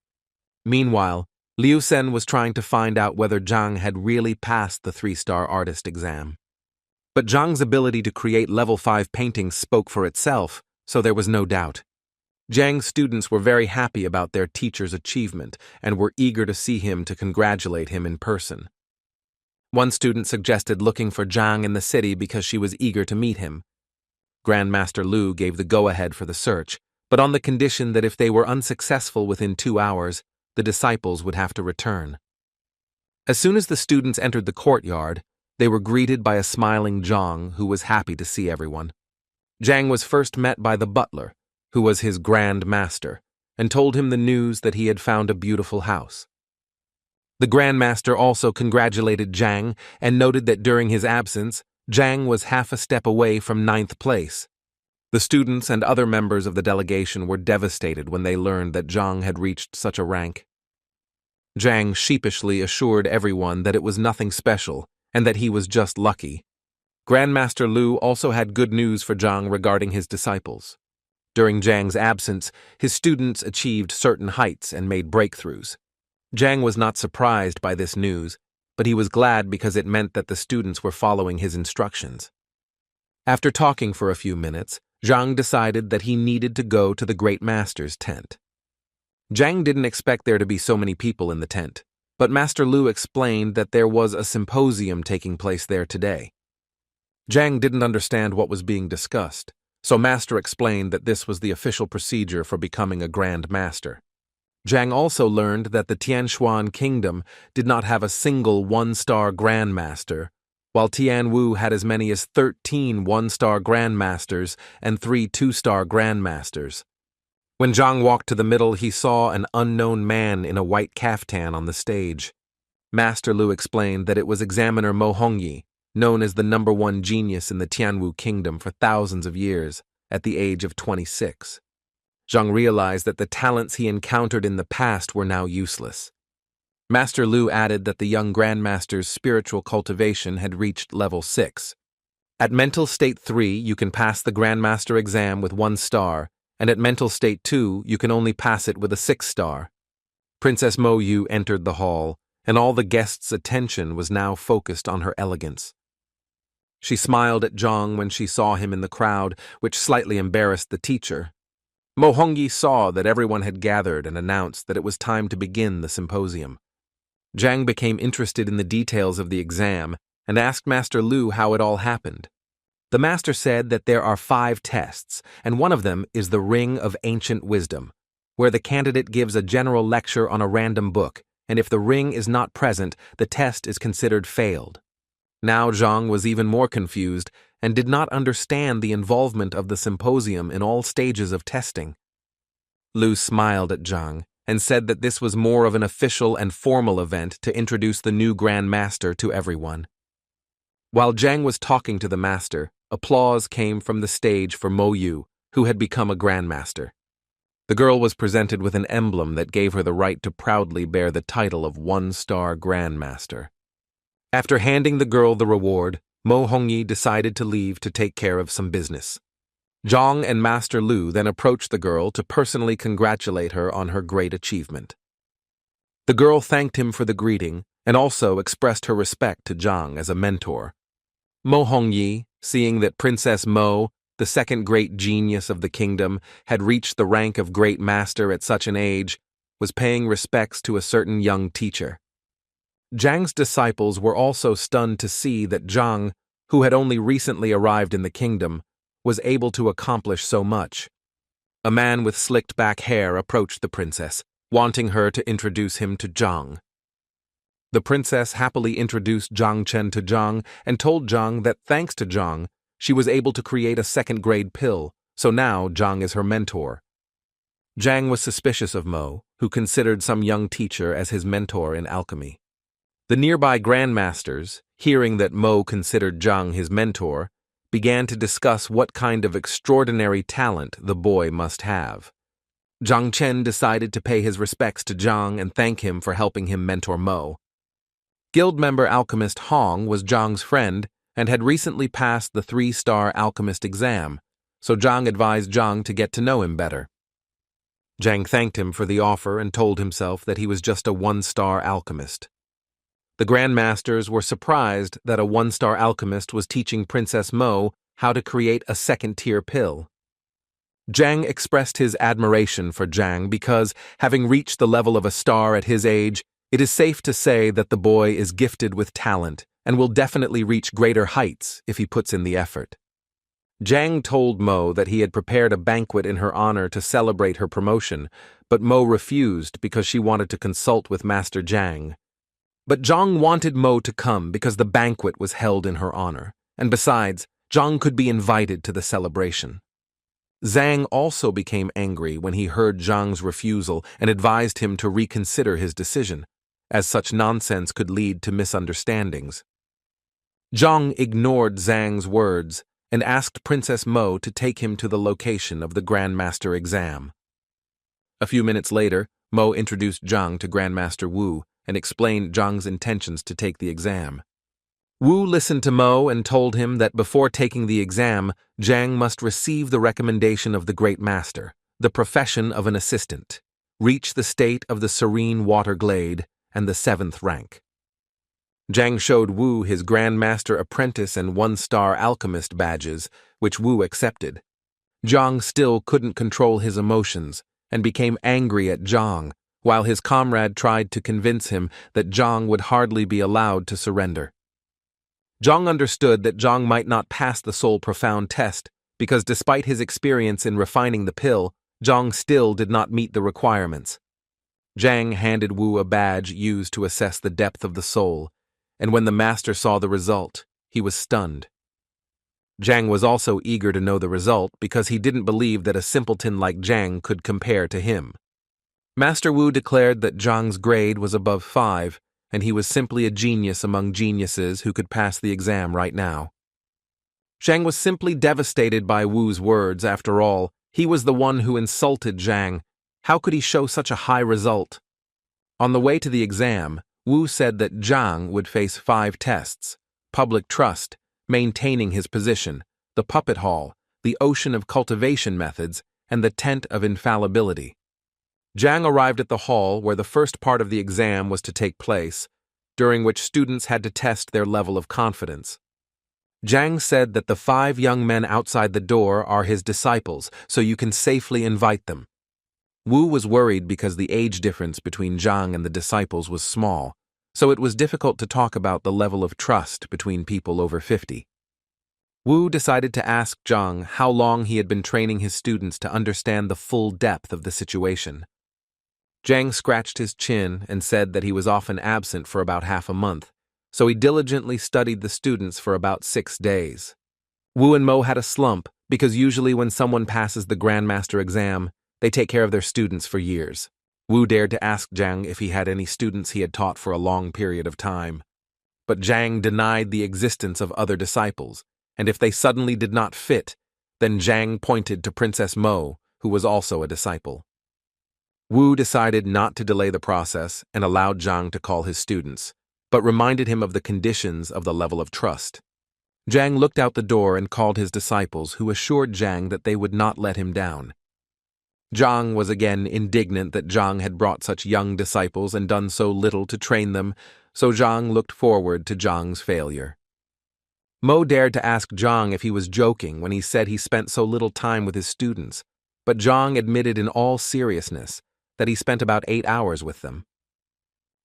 Meanwhile, Liu Sen was trying to find out whether Zhang had really passed the 3-star artist exam. But Zhang's ability to create level 5 paintings spoke for itself, so there was no doubt. Zhang's students were very happy about their teacher's achievement and were eager to see him to congratulate him in person. One student suggested looking for Zhang in the city because she was eager to meet him. Grandmaster Lu gave the go-ahead for the search, but on the condition that if they were unsuccessful within 2 hours, the disciples would have to return. As soon as the students entered the courtyard, they were greeted by a smiling Zhang who was happy to see everyone. Zhang was first met by the butler, who was his grand master, and told him the news that he had found a beautiful house. The grandmaster also congratulated Zhang and noted that during his absence, Zhang was half a step away from 9th place. The students and other members of the delegation were devastated when they learned that Zhang had reached such a rank. Zhang sheepishly assured everyone that it was nothing special and that he was just lucky. Grandmaster Lu also had good news for Zhang regarding his disciples. During Zhang's absence, his students achieved certain heights and made breakthroughs. Zhang was not surprised by this news, but he was glad because it meant that the students were following his instructions. After talking for a few minutes, Zhang decided that he needed to go to the Great Master's tent. Zhang didn't expect there to be so many people in the tent, but Master Lu explained that there was a symposium taking place there today. Zhang didn't understand what was being discussed, so Master explained that this was the official procedure for becoming a Grand Master. Zhang also learned that the Tianshuan kingdom did not have a single one-star grandmaster, while Tianwu had as many as 13 one-star grandmasters and 3 two-star grandmasters. When Zhang walked to the middle, he saw an unknown man in a white caftan on the stage. Master Lu explained that it was examiner Mo Hongyi, known as the #1 genius in the Tianwu kingdom for thousands of years, at the age of 26. Zhang realized that the talents he encountered in the past were now useless. Master Lu added that the young grandmaster's spiritual cultivation had reached level 6. At mental state 3, you can pass the grandmaster exam with 1 star, and at mental state 2, you can only pass it with a 6 star. Princess Mo Yu entered the hall, and all the guests' attention was now focused on her elegance. She smiled at Zhang when she saw him in the crowd, which slightly embarrassed the teacher. Mo Hongyi saw that everyone had gathered and announced that it was time to begin the symposium. Zhang became interested in the details of the exam and asked Master Lu how it all happened. The master said that there are 5 tests, and one of them is the Ring of Ancient Wisdom, where the candidate gives a general lecture on a random book, and if the ring is not present, the test is considered failed. Now Zhang was even more confused and did not understand the involvement of the symposium in all stages of testing. Lu smiled at Zhang and said that this was more of an official and formal event to introduce the new Grand Master to everyone. While Zhang was talking to the master, applause came from the stage for Mo Yu, who had become a Grandmaster. The girl was presented with an emblem that gave her the right to proudly bear the title of 1-star Grandmaster. After handing the girl the reward, Mo Hongyi decided to leave to take care of some business. Zhang and Master Lu then approached the girl to personally congratulate her on her great achievement. The girl thanked him for the greeting and also expressed her respect to Zhang as a mentor. Mo Hongyi, seeing that Princess Mo, the second great genius of the kingdom, had reached the rank of great master at such an age, was paying respects to a certain young teacher. Zhang's disciples were also stunned to see that Zhang, who had only recently arrived in the kingdom, was able to accomplish so much. A man with slicked back hair approached the princess, wanting her to introduce him to Zhang. The princess happily introduced Zhang Chen to Zhang and told Zhang that thanks to Zhang, she was able to create a second-grade pill, so now Zhang is her mentor. Zhang was suspicious of Mo, who considered some young teacher as his mentor in alchemy. The nearby grandmasters, hearing that Mo considered Zhang his mentor, began to discuss what kind of extraordinary talent the boy must have. Zhang Chen decided to pay his respects to Zhang and thank him for helping him mentor Mo. Guild member alchemist Hong was Zhang's friend and had recently passed the 3-star alchemist exam, so Zhang advised Zhang to get to know him better. Zhang thanked him for the offer and told himself that he was just a 1-star alchemist. The grandmasters were surprised that a 1-star alchemist was teaching Princess Mo how to create a second-tier pill. Zhang expressed his admiration for Zhang because, having reached the level of a star at his age, it is safe to say that the boy is gifted with talent and will definitely reach greater heights if he puts in the effort. Zhang told Mo that he had prepared a banquet in her honor to celebrate her promotion, but Mo refused because she wanted to consult with Master Zhang. But Zhang wanted Mo to come because the banquet was held in her honor, and besides, Zhang could be invited to the celebration. Zhang also became angry when he heard Zhang's refusal and advised him to reconsider his decision, as such nonsense could lead to misunderstandings. Zhang ignored Zhang's words and asked Princess Mo to take him to the location of the Grandmaster exam. A few minutes later, Mo introduced Zhang to Grandmaster Wu and explained Zhang's intentions to take the exam. Wu listened to Mo and told him that before taking the exam, Zhang must receive the recommendation of the Great Master, the profession of an assistant, reach the state of the Serene Water Glade, and the 7th rank. Zhang showed Wu his Grandmaster Apprentice and 1-star Alchemist badges, which Wu accepted. Zhang still couldn't control his emotions and became angry at Zhang, while his comrade tried to convince him that Zhang would hardly be allowed to surrender. Zhang understood that Zhang might not pass the Soul Profound test because despite his experience in refining the pill, Zhang still did not meet the requirements. Zhang handed Wu a badge used to assess the depth of the soul, and when the master saw the result, he was stunned. Zhang was also eager to know the result because he didn't believe that a simpleton like Zhang could compare to him. Master Wu declared that Zhang's grade was above 5, and he was simply a genius among geniuses who could pass the exam right now. Zhang was simply devastated by Wu's words. After all, he was the one who insulted Zhang. How could he show such a high result? On the way to the exam, Wu said that Zhang would face 5 tests: public trust, maintaining his position, the puppet hall, the ocean of cultivation methods, and the tent of infallibility. Zhang arrived at the hall where the first part of the exam was to take place, during which students had to test their level of confidence. Zhang said that the 5 young men outside the door are his disciples, so you can safely invite them. Wu was worried because the age difference between Zhang and the disciples was small, so it was difficult to talk about the level of trust between people over 50. Wu decided to ask Zhang how long he had been training his students to understand the full depth of the situation. Zhang scratched his chin and said that he was often absent for about half a month, so he diligently studied the students for about 6 days. Wu and Mo had a slump because usually when someone passes the grandmaster exam, they take care of their students for years. Wu dared to ask Zhang if he had any students he had taught for a long period of time. But Zhang denied the existence of other disciples, and if they suddenly did not fit, then Zhang pointed to Princess Mo, who was also a disciple. Wu decided not to delay the process and allowed Zhang to call his students, but reminded him of the conditions of the level of trust. Zhang looked out the door and called his disciples, who assured Zhang that they would not let him down. Zhang was again indignant that Zhang had brought such young disciples and done so little to train them, so Zhang looked forward to Zhang's failure. Mo dared to ask Zhang if he was joking when he said he spent so little time with his students, but Zhang admitted in all seriousness that he spent about 8 hours with them.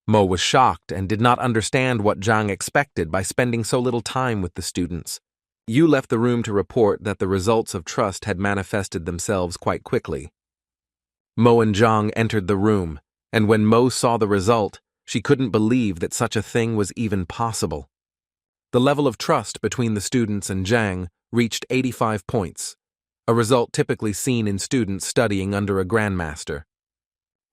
Mo was shocked and did not understand what Zhang expected by spending so little time with the students. Yu left the room to report that the results of trust had manifested themselves quite quickly. Mo and Zhang entered the room, and when Mo saw the result, she couldn't believe that such a thing was even possible. The level of trust between the students and Zhang reached 85 points, a result typically seen in students studying under a grandmaster.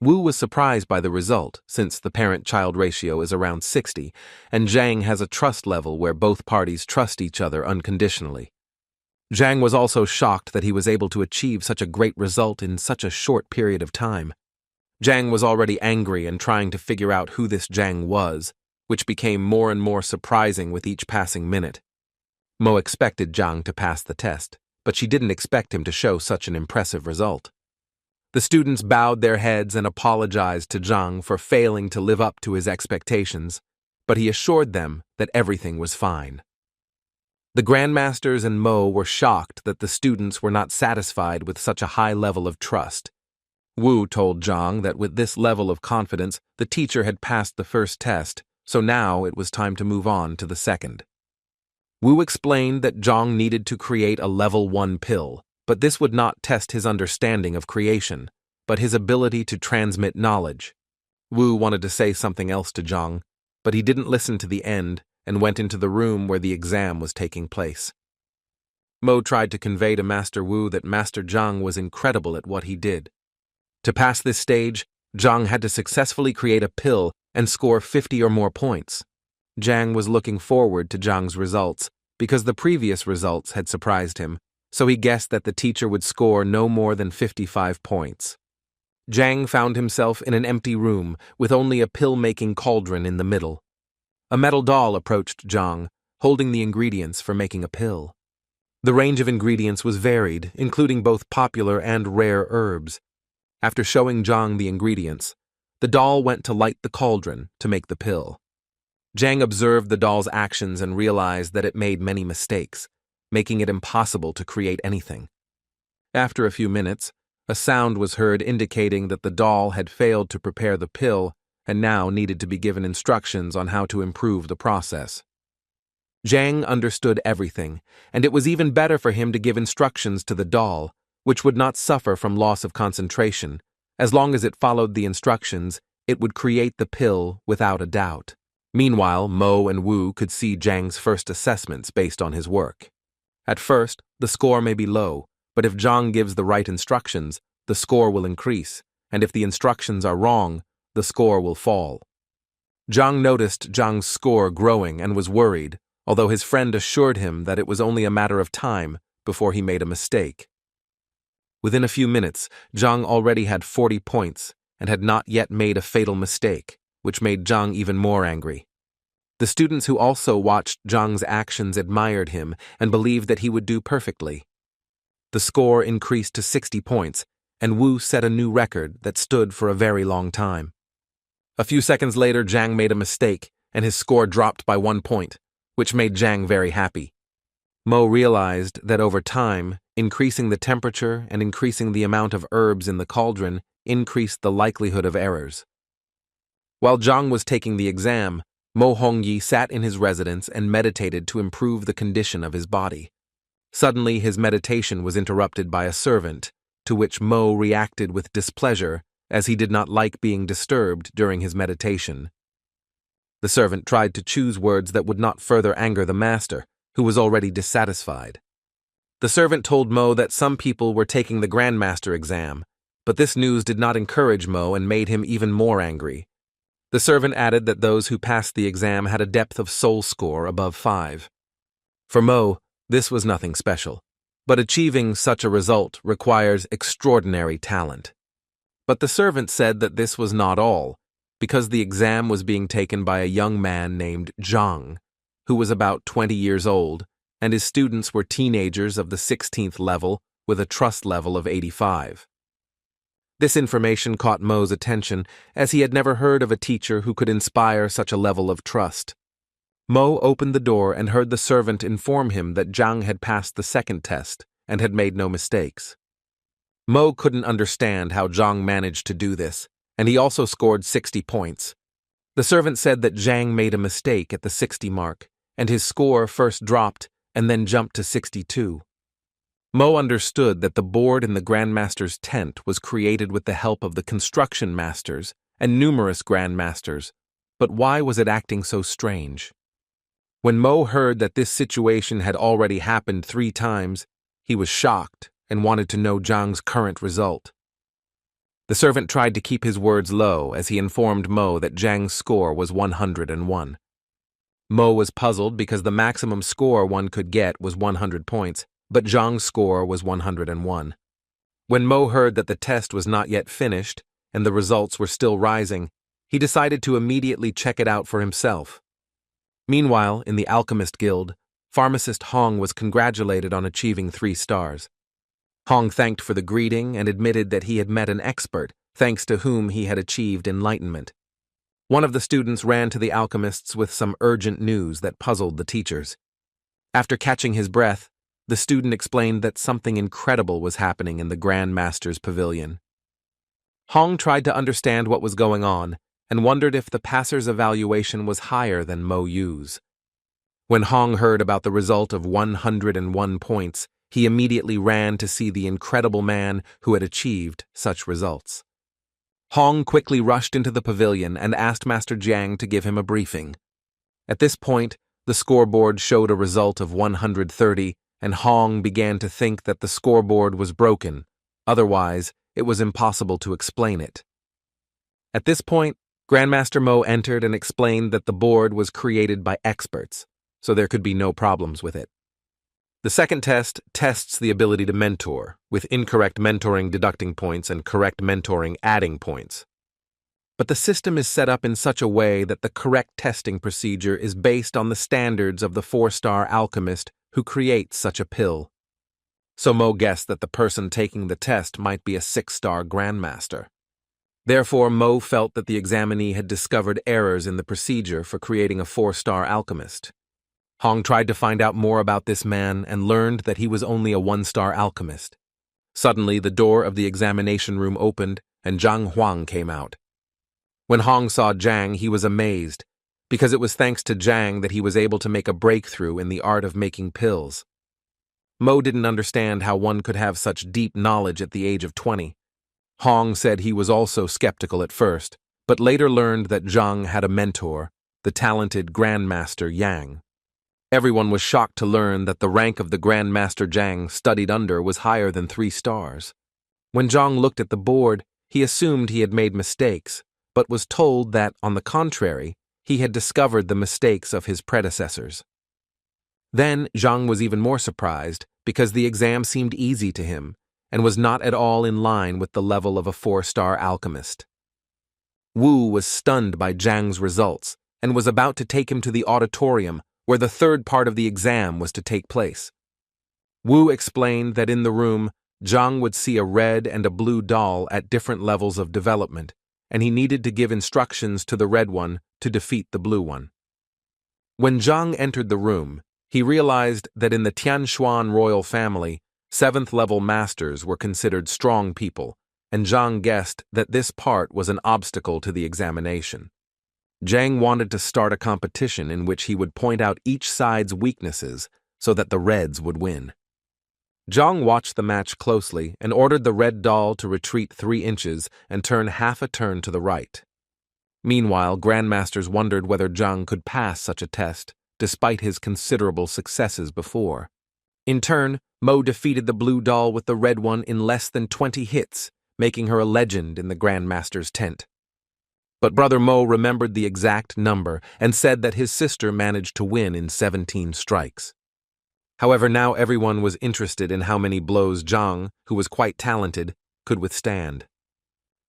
Wu was surprised by the result, since the parent-child ratio is around 60, and Zhang has a trust level where both parties trust each other unconditionally. Zhang was also shocked that he was able to achieve such a great result in such a short period of time. Zhang was already angry and trying to figure out who this Zhang was, which became more and more surprising with each passing minute. Mo expected Zhang to pass the test, but she didn't expect him to show such an impressive result. The students bowed their heads and apologized to Zhang for failing to live up to his expectations, but he assured them that everything was fine. The grandmasters and Mo were shocked that the students were not satisfied with such a high level of trust. Wu told Zhang that with this level of confidence, the teacher had passed the first test, so now it was time to move on to the second. Wu explained that Zhang needed to create a level 1 pill, but this would not test his understanding of creation, but his ability to transmit knowledge. Wu wanted to say something else to Zhang, but he didn't listen to the end and went into the room where the exam was taking place. Mo tried to convey to Master Wu that Master Zhang was incredible at what he did. To pass this stage, Zhang had to successfully create a pill and score 50 or more points. Zhang was looking forward to Zhang's results because the previous results had surprised him, so he guessed that the teacher would score no more than 55 points. Zhang found himself in an empty room with only a pill-making cauldron in the middle. A metal doll approached Zhang, holding the ingredients for making a pill. The range of ingredients was varied, including both popular and rare herbs. After showing Zhang the ingredients, the doll went to light the cauldron to make the pill. Zhang observed the doll's actions and realized that it made many mistakes, making it impossible to create anything. After a few minutes, a sound was heard indicating that the doll had failed to prepare the pill and now needed to be given instructions on how to improve the process. Zhang understood everything, and it was even better for him to give instructions to the doll, which would not suffer from loss of concentration. As long as it followed the instructions, it would create the pill without a doubt. Meanwhile, Mo and Wu could see Zhang's first assessments based on his work. At first, the score may be low, but if Zhang gives the right instructions, the score will increase, and if the instructions are wrong, the score will fall. Zhang noticed Zhang's score growing and was worried, although his friend assured him that it was only a matter of time before he made a mistake. Within a few minutes, Zhang already had 40 points and had not yet made a fatal mistake, which made Zhang even more angry. The students who also watched Zhang's actions admired him and believed that he would do perfectly. The score increased to 60 points, and Wu set a new record that stood for a very long time. A few seconds later, Zhang made a mistake, and his score dropped by 1 point, which made Zhang very happy. Mo realized that over time, increasing the temperature and increasing the amount of herbs in the cauldron increased the likelihood of errors. While Zhang was taking the exam, Mo Hongyi sat in his residence and meditated to improve the condition of his body. Suddenly, his meditation was interrupted by a servant, to which Mo reacted with displeasure, as he did not like being disturbed during his meditation. The servant tried to choose words that would not further anger the master, who was already dissatisfied. The servant told Mo that some people were taking the grandmaster exam, but this news did not encourage Mo and made him even more angry. The servant added that those who passed the exam had a depth of soul score above 5. For Mo, this was nothing special, but achieving such a result requires extraordinary talent. But the servant said that this was not all, because the exam was being taken by a young man named Zhang, who was about 20 years old, and his students were teenagers of the 16th level with a trust level of 85. This information caught Mo's attention, as he had never heard of a teacher who could inspire such a level of trust. Mo opened the door and heard the servant inform him that Zhang had passed the second test and had made no mistakes. Mo couldn't understand how Zhang managed to do this, and he also scored 60 points. The servant said that Zhang made a mistake at the 60 mark, and his score first dropped and then jumped to 62. Mo understood that the board in the grandmaster's tent was created with the help of the construction masters and numerous grandmasters, but why was it acting so strange? When Mo heard that this situation had already happened 3 times, he was shocked and wanted to know Zhang's current result. The servant tried to keep his words low as he informed Mo that Zhang's score was 101. Mo was puzzled because the maximum score one could get was 100 points, but Zhang's score was 101. When Mo heard that the test was not yet finished and the results were still rising, he decided to immediately check it out for himself. Meanwhile, in the Alchemist Guild, pharmacist Hong was congratulated on achieving 3 stars. Hong thanked for the greeting and admitted that he had met an expert, thanks to whom he had achieved enlightenment. One of the students ran to the alchemists with some urgent news that puzzled the teachers. After catching his breath, the student explained that something incredible was happening in the grandmaster's pavilion. Hong tried to understand what was going on and wondered if the passer's evaluation was higher than Mo Yu's. When Hong heard about the result of 101 points, he immediately ran to see the incredible man who had achieved such results. Hong quickly rushed into the pavilion and asked Master Jiang to give him a briefing. At this point, the scoreboard showed a result of 130, and Hong began to think that the scoreboard was broken. Otherwise, it was impossible to explain it. At this point, Grandmaster Mo entered and explained that the board was created by experts, so there could be no problems with it. The second test tests the ability to mentor, with incorrect mentoring deducting points and correct mentoring adding points. But the system is set up in such a way that the correct testing procedure is based on the standards of the 4-star alchemist who creates such a pill. So Mo guessed that the person taking the test might be a 6-star grandmaster. Therefore, Mo felt that the examinee had discovered errors in the procedure for creating a 4-star alchemist. Hong tried to find out more about this man and learned that he was only a 1-star alchemist. Suddenly, the door of the examination room opened and Zhang Huang came out. When Hong saw Zhang, he was amazed, because it was thanks to Zhang that he was able to make a breakthrough in the art of making pills. Mo didn't understand how one could have such deep knowledge at the age of 20. Hong said he was also skeptical at first, but later learned that Zhang had a mentor, the talented grandmaster Yang. Everyone was shocked to learn that the rank of the grandmaster Zhang studied under was higher than 3 stars. When Zhang looked at the board, he assumed he had made mistakes, but was told that, on the contrary, he had discovered the mistakes of his predecessors. Then Zhang was even more surprised because the exam seemed easy to him and was not at all in line with the level of a 4-star alchemist. Wu was stunned by Zhang's results and was about to take him to the auditorium where the third part of the exam was to take place. Wu explained that in the room, Zhang would see a red and a blue doll at different levels of development, and he needed to give instructions to the red one to defeat the blue one. When Zhang entered the room, he realized that in the Tianshuan royal family, 7th-level masters were considered strong people, and Zhang guessed that this part was an obstacle to the examination. Zhang wanted to start a competition in which he would point out each side's weaknesses so that the Reds would win. Zhang watched the match closely and ordered the red doll to retreat 3 inches and turn half a turn to the right. Meanwhile, grandmasters wondered whether Zhang could pass such a test, despite his considerable successes before. In turn, Mo defeated the blue doll with the red one in less than 20 hits, making her a legend in the grandmaster's tent. But Brother Mo remembered the exact number and said that his sister managed to win in 17 strikes. However, now everyone was interested in how many blows Zhang, who was quite talented, could withstand.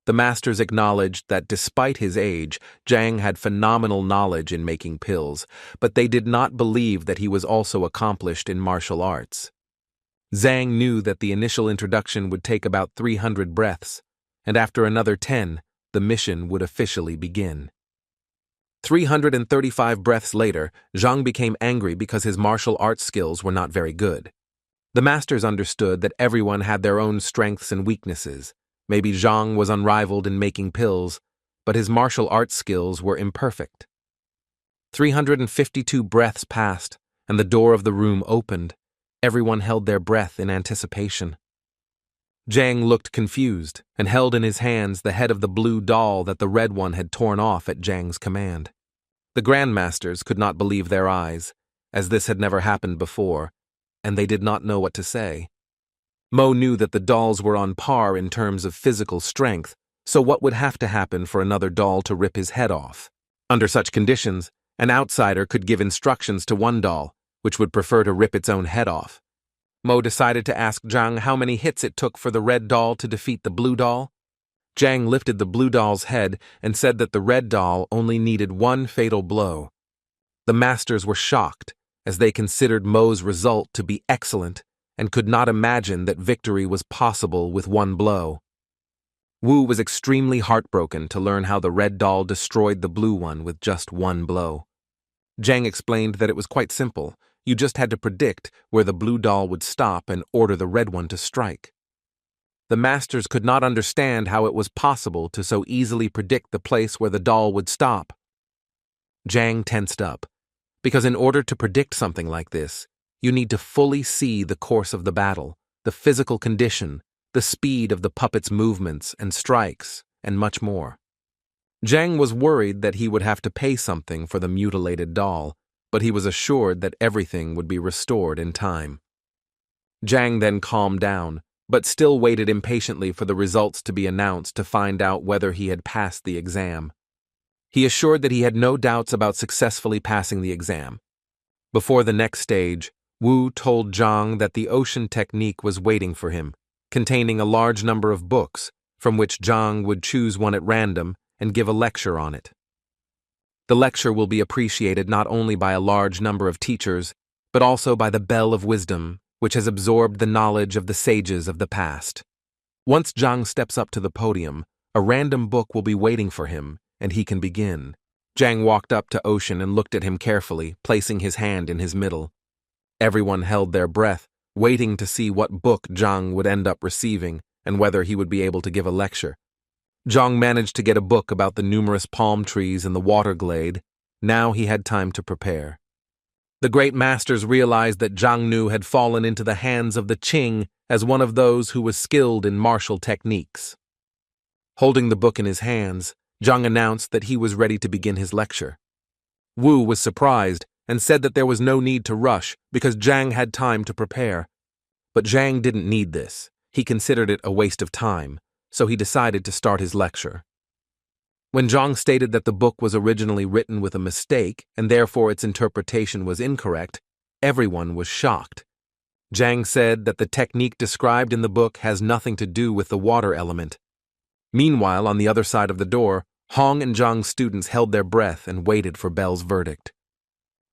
The masters acknowledged that despite his age, Zhang had phenomenal knowledge in making pills, but they did not believe that he was also accomplished in martial arts. Zhang knew that the initial introduction would take about 300 breaths, and after another 10, the mission would officially begin. 335 breaths later, Zhang became angry because his martial arts skills were not very good. The masters understood that everyone had their own strengths and weaknesses. Maybe Zhang was unrivaled in making pills, but his martial arts skills were imperfect. 352 breaths passed, and the door of the room opened. Everyone held their breath in anticipation. Zhang looked confused and held in his hands the head of the blue doll that the red one had torn off at Zhang's command. The grandmasters could not believe their eyes, as this had never happened before, and they did not know what to say. Mo knew that the dolls were on par in terms of physical strength, so what would have to happen for another doll to rip his head off? Under such conditions, an outsider could give instructions to one doll, which would prefer to rip its own head off. Mo decided to ask Zhang how many hits it took for the red doll to defeat the blue doll. Zhang lifted the blue doll's head and said that the red doll only needed 1 fatal blow. The masters were shocked, as they considered Mo's result to be excellent and could not imagine that victory was possible with 1 blow. Wu was extremely heartbroken to learn how the red doll destroyed the blue one with just 1 blow. Zhang explained that it was quite simple. You just had to predict where the blue doll would stop and order the red one to strike. The masters could not understand how it was possible to so easily predict the place where the doll would stop. Zhang tensed up, because in order to predict something like this, you need to fully see the course of the battle, the physical condition, the speed of the puppet's movements and strikes, and much more. Zhang was worried that he would have to pay something for the mutilated doll, but he was assured that everything would be restored in time. Zhang then calmed down, but still waited impatiently for the results to be announced to find out whether he had passed the exam. He assured that he had no doubts about successfully passing the exam. Before the next stage, Wu told Zhang that the ocean technique was waiting for him, containing a large number of books, from which Zhang would choose one at random and give a lecture on it. The lecture will be appreciated not only by a large number of teachers, but also by the Bell of Wisdom, which has absorbed the knowledge of the sages of the past. Once Zhang steps up to the podium, a random book will be waiting for him, and he can begin. Zhang walked up to Ocean and looked at him carefully, placing his hand in his middle. Everyone held their breath, waiting to see what book Zhang would end up receiving and whether he would be able to give a lecture. Zhang managed to get a book about the numerous palm trees in the water glade. Now he had time to prepare. The great masters realized that Zhang Nu had fallen into the hands of the Qing as one of those who was skilled in martial techniques. Holding the book in his hands, Zhang announced that he was ready to begin his lecture. Wu was surprised and said that there was no need to rush because Zhang had time to prepare. But Zhang didn't need this. He considered it a waste of time, so he decided to start his lecture. When Zhang stated that the book was originally written with a mistake and therefore its interpretation was incorrect, everyone was shocked. Zhang said that the technique described in the book has nothing to do with the water element. Meanwhile, on the other side of the door, Hong and Zhang's students held their breath and waited for Bell's verdict.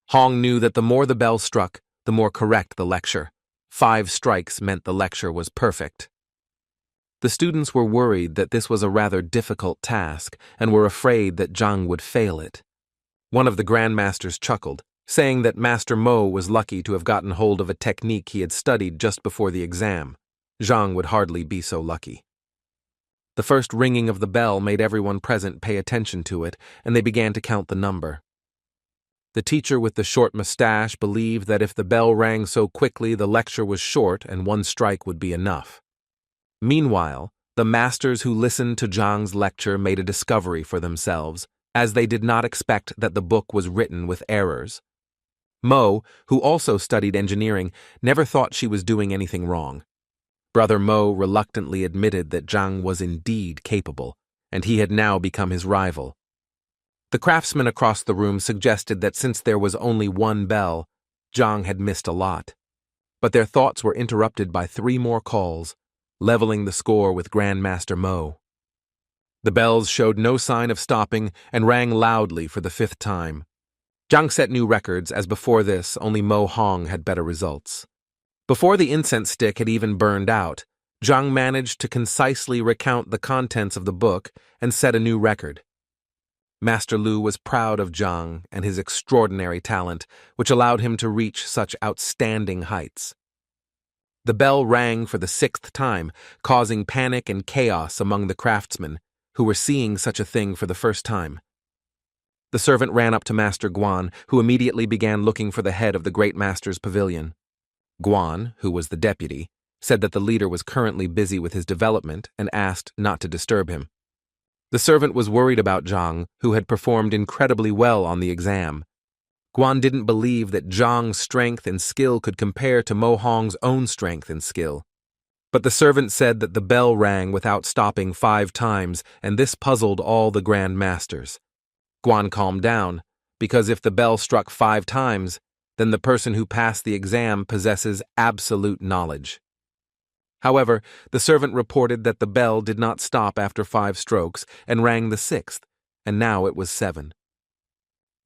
Hong knew that the more the bell struck, the more correct the lecture. 5 strikes meant the lecture was perfect. The students were worried that this was a rather difficult task and were afraid that Zhang would fail it. One of the grandmasters chuckled, saying that Master Mo was lucky to have gotten hold of a technique he had studied just before the exam. Zhang would hardly be so lucky. The first ringing of the bell made everyone present pay attention to it, and they began to count the number. The teacher with the short mustache believed that if the bell rang so quickly the lecture was short and 1 strike would be enough. Meanwhile, the masters who listened to Zhang's lecture made a discovery for themselves, as they did not expect that the book was written with errors. Mo, who also studied engineering, never thought she was doing anything wrong. Brother Mo reluctantly admitted that Zhang was indeed capable, and he had now become his rival. The craftsman across the room suggested that since there was only 1 bell, Zhang had missed a lot. But their thoughts were interrupted by 3 more calls, leveling the score with Grandmaster Mo. The bells showed no sign of stopping and rang loudly for the 5th time. Zhang set new records, as before this, only Mo Hong had better results. Before the incense stick had even burned out, Zhang managed to concisely recount the contents of the book and set a new record. Master Lu was proud of Zhang and his extraordinary talent, which allowed him to reach such outstanding heights. The bell rang for the 6th time, causing panic and chaos among the craftsmen, who were seeing such a thing for the first time. The servant ran up to Master Guan, who immediately began looking for the head of the Great Master's pavilion. Guan, who was the deputy, said that the leader was currently busy with his development and asked not to disturb him. The servant was worried about Zhang, who had performed incredibly well on the exam. Guan didn't believe that Zhang's strength and skill could compare to Mo Hong's own strength and skill. But the servant said that the bell rang without stopping 5 times, and this puzzled all the Grand Masters. Guan calmed down, because if the bell struck 5 times, then the person who passed the exam possesses absolute knowledge. However, the servant reported that the bell did not stop after 5 strokes and rang the 6th, and now it was 7.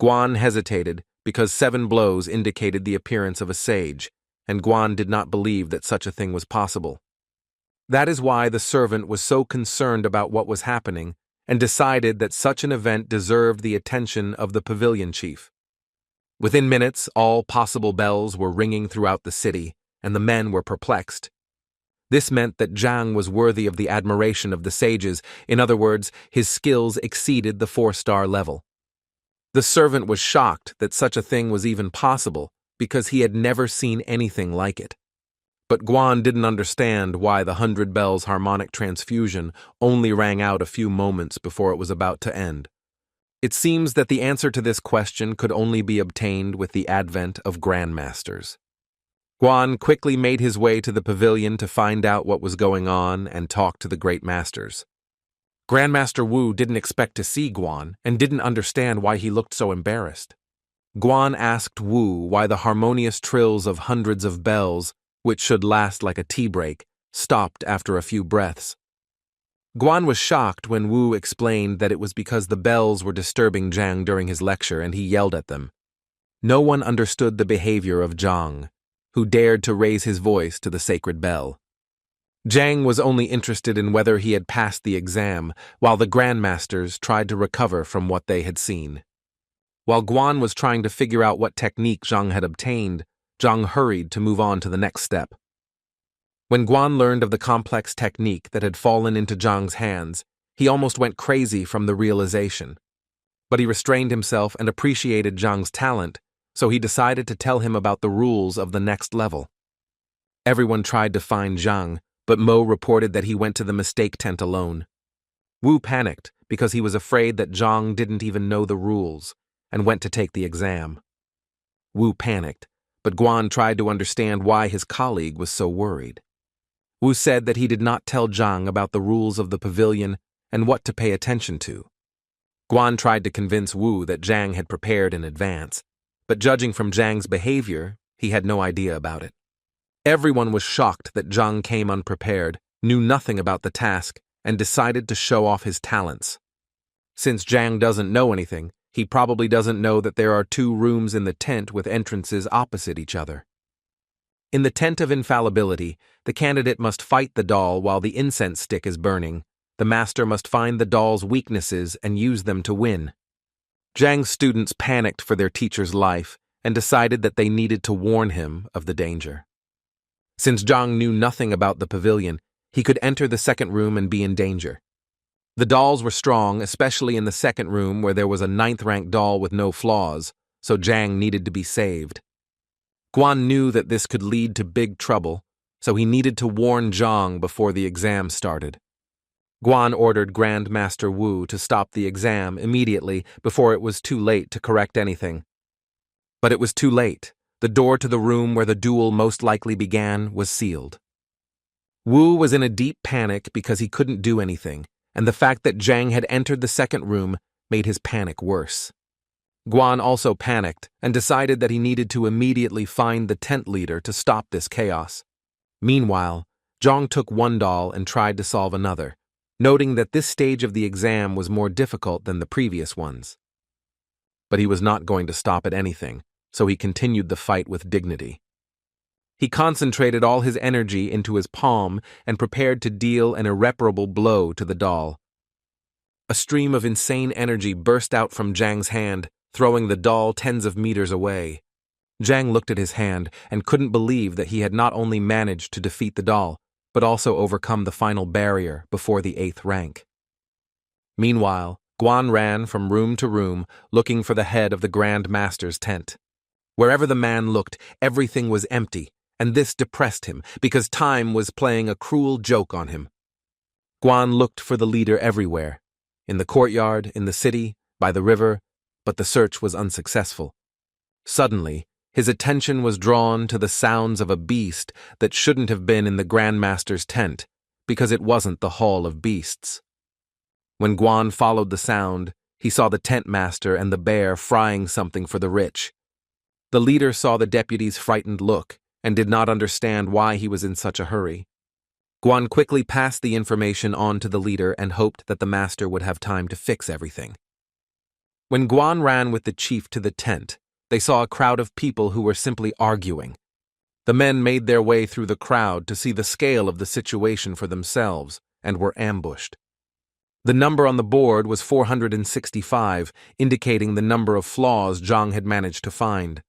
Guan hesitated because 7 blows indicated the appearance of a sage, and Guan did not believe that such a thing was possible. That is why the servant was so concerned about what was happening and decided that such an event deserved the attention of the pavilion chief. Within minutes, all possible bells were ringing throughout the city, and the men were perplexed. This meant that Zhang was worthy of the admiration of the sages. In other words, his skills exceeded the 4-star level. The servant was shocked that such a thing was even possible because he had never seen anything like it. But Guan didn't understand why the 100 bells harmonic transfusion only rang out a few moments before it was about to end. It seems that the answer to this question could only be obtained with the advent of grandmasters. Guan quickly made his way to the pavilion to find out what was going on and talk to the great masters. Grandmaster Wu didn't expect to see Guan and didn't understand why he looked so embarrassed. Guan asked Wu why the harmonious trills of hundreds of bells, which should last like a tea break, stopped after a few breaths. Guan was shocked when Wu explained that it was because the bells were disturbing Zhang during his lecture and he yelled at them. No one understood the behavior of Zhang, who dared to raise his voice to the sacred bell. Zhang was only interested in whether he had passed the exam, while the grandmasters tried to recover from what they had seen. While Guan was trying to figure out what technique Zhang had obtained, Zhang hurried to move on to the next step. When Guan learned of the complex technique that had fallen into Zhang's hands, he almost went crazy from the realization. But he restrained himself and appreciated Zhang's talent, so he decided to tell him about the rules of the next level. Everyone tried to find Zhang, but Mo reported that he went to the mistake tent alone. Wu panicked because he was afraid that Zhang didn't even know the rules, and went to take the exam. Wu panicked, but Guan tried to understand why his colleague was so worried. Wu said that he did not tell Zhang about the rules of the pavilion and what to pay attention to. Guan tried to convince Wu that Zhang had prepared in advance, but judging from Zhang's behavior, he had no idea about it. Everyone was shocked that Zhang came unprepared, knew nothing about the task, and decided to show off his talents. Since Zhang doesn't know anything, he probably doesn't know that there are 2 rooms in the tent with entrances opposite each other. In the tent of infallibility, the candidate must fight the doll while the incense stick is burning. The master must find the doll's weaknesses and use them to win. Zhang's students panicked for their teacher's life and decided that they needed to warn him of the danger. Since Zhang knew nothing about the pavilion, he could enter the second room and be in danger. The dolls were strong, especially in the second room where there was a 9th-rank doll with no flaws, so Zhang needed to be saved. Guan knew that this could lead to big trouble, so he needed to warn Zhang before the exam started. Guan ordered Grandmaster Wu to stop the exam immediately before it was too late to correct anything. But it was too late. The door to the room where the duel most likely began was sealed. Wu was in a deep panic because he couldn't do anything, and the fact that Zhang had entered the second room made his panic worse. Guan also panicked and decided that he needed to immediately find the tent leader to stop this chaos. Meanwhile, Zhang took one doll and tried to solve another, noting that this stage of the exam was more difficult than the previous ones. But he was not going to stop at anything, so he continued the fight with dignity. He concentrated all his energy into his palm and prepared to deal an irreparable blow to the doll. A stream of insane energy burst out from Zhang's hand, throwing the doll tens of meters away. Zhang looked at his hand and couldn't believe that he had not only managed to defeat the doll, but also overcome the final barrier before the 8th rank. Meanwhile, Guan ran from room to room, looking for the head of the grandmaster's tent. Wherever the man looked, everything was empty, and this depressed him because time was playing a cruel joke on him. Guan looked for the leader everywhere, in the courtyard, in the city, by the river, but the search was unsuccessful. Suddenly, his attention was drawn to the sounds of a beast that shouldn't have been in the grandmaster's tent, because it wasn't the Hall of Beasts. When Guan followed the sound, he saw the tent master and the bear frying something for the rich. The leader saw the deputy's frightened look and did not understand why he was in such a hurry. Guan quickly passed the information on to the leader and hoped that the master would have time to fix everything. When Guan ran with the chief to the tent, they saw a crowd of people who were simply arguing. The men made their way through the crowd to see the scale of the situation for themselves and were ambushed. The number on the board was 465, indicating the number of flaws Zhang had managed to find.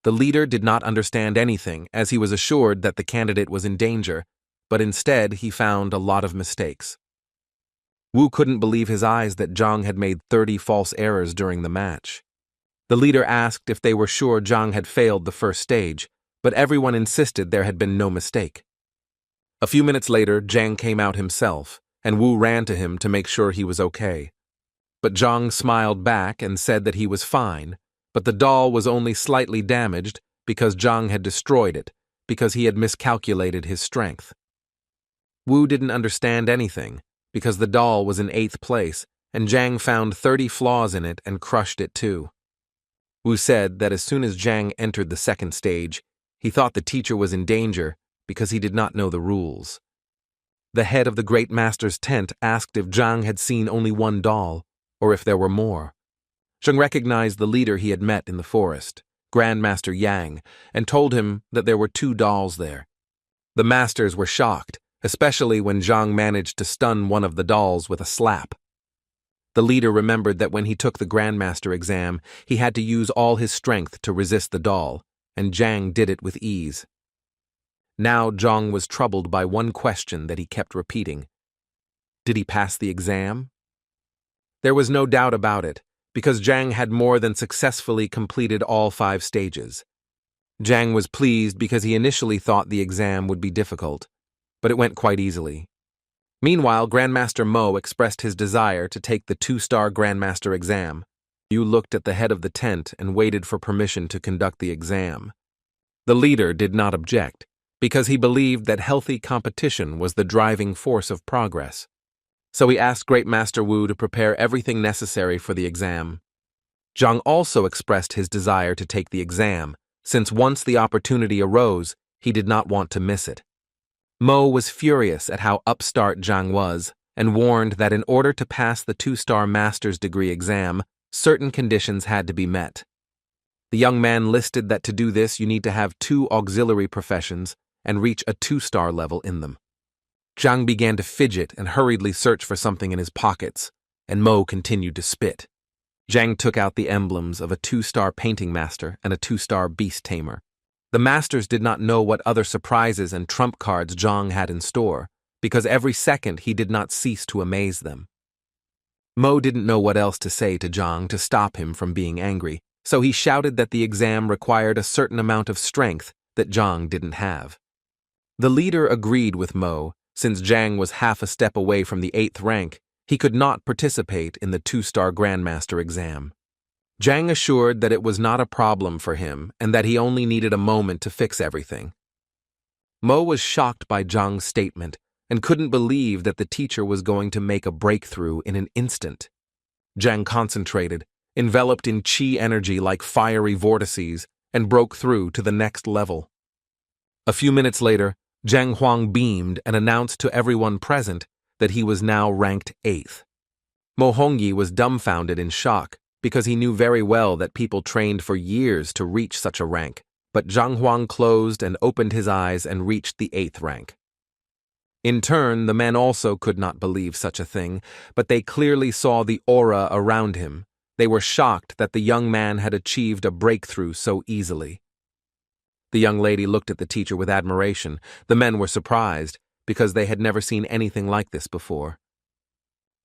The leader did not understand anything, as he was assured that the candidate was in danger, but instead he found a lot of mistakes. Wu couldn't believe his eyes that Zhang had made 30 false errors during the match. The leader asked if they were sure Zhang had failed the first stage, but everyone insisted there had been no mistake. A few minutes later, Zhang came out himself, and Wu ran to him to make sure he was okay. But Zhang smiled back and said that he was fine, but the doll was only slightly damaged because Zhang had destroyed it, because he had miscalculated his strength. Wu didn't understand anything, because the doll was in 8th place, and Zhang found 30 flaws in it and crushed it too. Wu said that as soon as Zhang entered the second stage, he thought the teacher was in danger because he did not know the rules. The head of the great master's tent asked if Zhang had seen only one doll, or if there were more. Zhang recognized the leader he had met in the forest, Grandmaster Yang, and told him that there were 2 dolls there. The masters were shocked, especially when Zhang managed to stun one of the dolls with a slap. The leader remembered that when he took the Grandmaster exam, he had to use all his strength to resist the doll, and Zhang did it with ease. Now Zhang was troubled by one question that he kept repeating. Did he pass the exam? There was no doubt about it, because Zhang had more than successfully completed all 5 stages. Zhang was pleased because he initially thought the exam would be difficult, but it went quite easily. Meanwhile, Grandmaster Mo expressed his desire to take the 2-star Grandmaster exam. Yu looked at the head of the tent and waited for permission to conduct the exam. The leader did not object, because he believed that healthy competition was the driving force of progress. So he asked Great Master Wu to prepare everything necessary for the exam. Zhang also expressed his desire to take the exam, since once the opportunity arose, he did not want to miss it. Mo was furious at how upstart Zhang was, and warned that in order to pass the 2-star master's degree exam, certain conditions had to be met. The young man listed that to do this you need to have 2 auxiliary professions and reach a 2-star level in them. Zhang began to fidget and hurriedly search for something in his pockets, and Mo continued to spit. Zhang took out the emblems of a 2-star painting master and a 2-star beast tamer. The masters did not know what other surprises and trump cards Zhang had in store, because every second he did not cease to amaze them. Mo didn't know what else to say to Zhang to stop him from being angry, so he shouted that the exam required a certain amount of strength that Zhang didn't have. The leader agreed with Mo, since Zhang was half a step away from the 8th rank. He could not participate in the 2-star Grandmaster exam. Zhang assured that it was not a problem for him and that he only needed a moment to fix everything. Mo was shocked by Zhang's statement and couldn't believe that the teacher was going to make a breakthrough in an instant. Zhang concentrated, enveloped in qi energy like fiery vortices, and broke through to the next level. A few minutes later, Zhang Huang beamed and announced to everyone present that he was now ranked 8th. Mo Hongyi was dumbfounded in shock, because he knew very well that people trained for years to reach such a rank, but Zhang Huang closed and opened his eyes and reached the 8th rank. In turn, the men also could not believe such a thing, but they clearly saw the aura around him. They were shocked that the young man had achieved a breakthrough so easily. The young lady looked at the teacher with admiration. The men were surprised, because they had never seen anything like this before.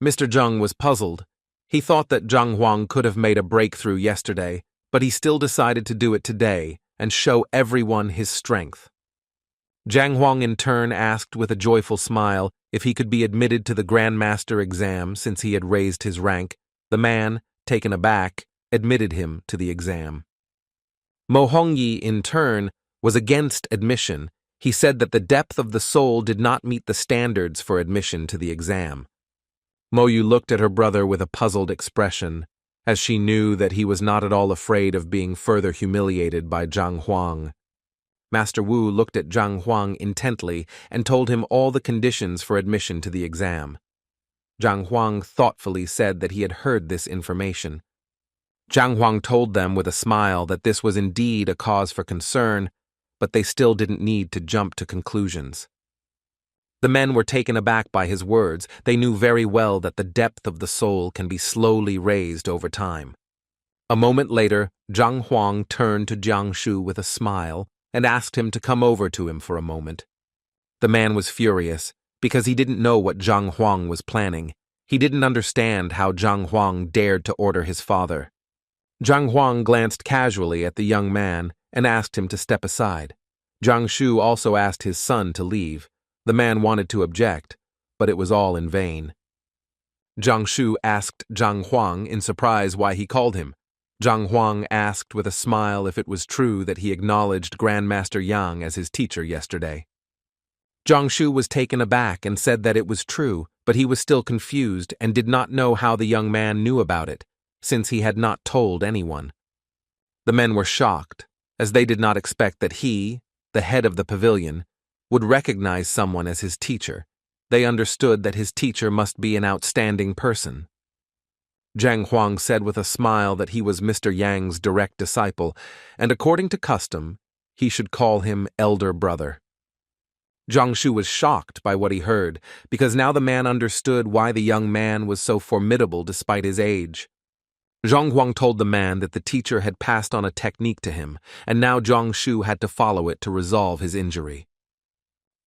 Mr. Zheng was puzzled. He thought that Zhang Huang could have made a breakthrough yesterday, but he still decided to do it today and show everyone his strength. Zhang Huang in turn asked with a joyful smile if he could be admitted to the Grandmaster exam since he had raised his rank. The man, taken aback, admitted him to the exam. Mo Hongyi, in turn, was against admission. He said that the depth of the soul did not meet the standards for admission to the exam. Mo Yu looked at her brother with a puzzled expression, as she knew that he was not at all afraid of being further humiliated by Zhang Huang. Master Wu looked at Zhang Huang intently and told him all the conditions for admission to the exam. Zhang Huang thoughtfully said that he had heard this information. Zhang Huang told them with a smile that this was indeed a cause for concern, but they still didn't need to jump to conclusions. The men were taken aback by his words. They knew very well that the depth of the soul can be slowly raised over time. A moment later, Zhang Huang turned to Jiang Shu with a smile and asked him to come over to him for a moment. The man was furious, because he didn't know what Zhang Huang was planning. He didn't understand how Zhang Huang dared to order his father. Zhang Huang glanced casually at the young man and asked him to step aside. Jiang Shu also asked his son to leave. The man wanted to object, but it was all in vain. Jiang Shu asked Zhang Huang in surprise why he called him. Zhang Huang asked with a smile if it was true that he acknowledged Grandmaster Yang as his teacher yesterday. Jiang Shu was taken aback and said that it was true, but he was still confused and did not know how the young man knew about it, since he had not told anyone. The men were shocked, as they did not expect that he, the head of the pavilion, would recognize someone as his teacher. They understood that his teacher must be an outstanding person. Zhang Huang said with a smile that he was Mr. Yang's direct disciple, and according to custom, he should call him elder brother. Jiang Shu was shocked by what he heard, because now the man understood why the young man was so formidable despite his age. Zhang Huang told the man that the teacher had passed on a technique to him, and now Jiang Shu had to follow it to resolve his injury.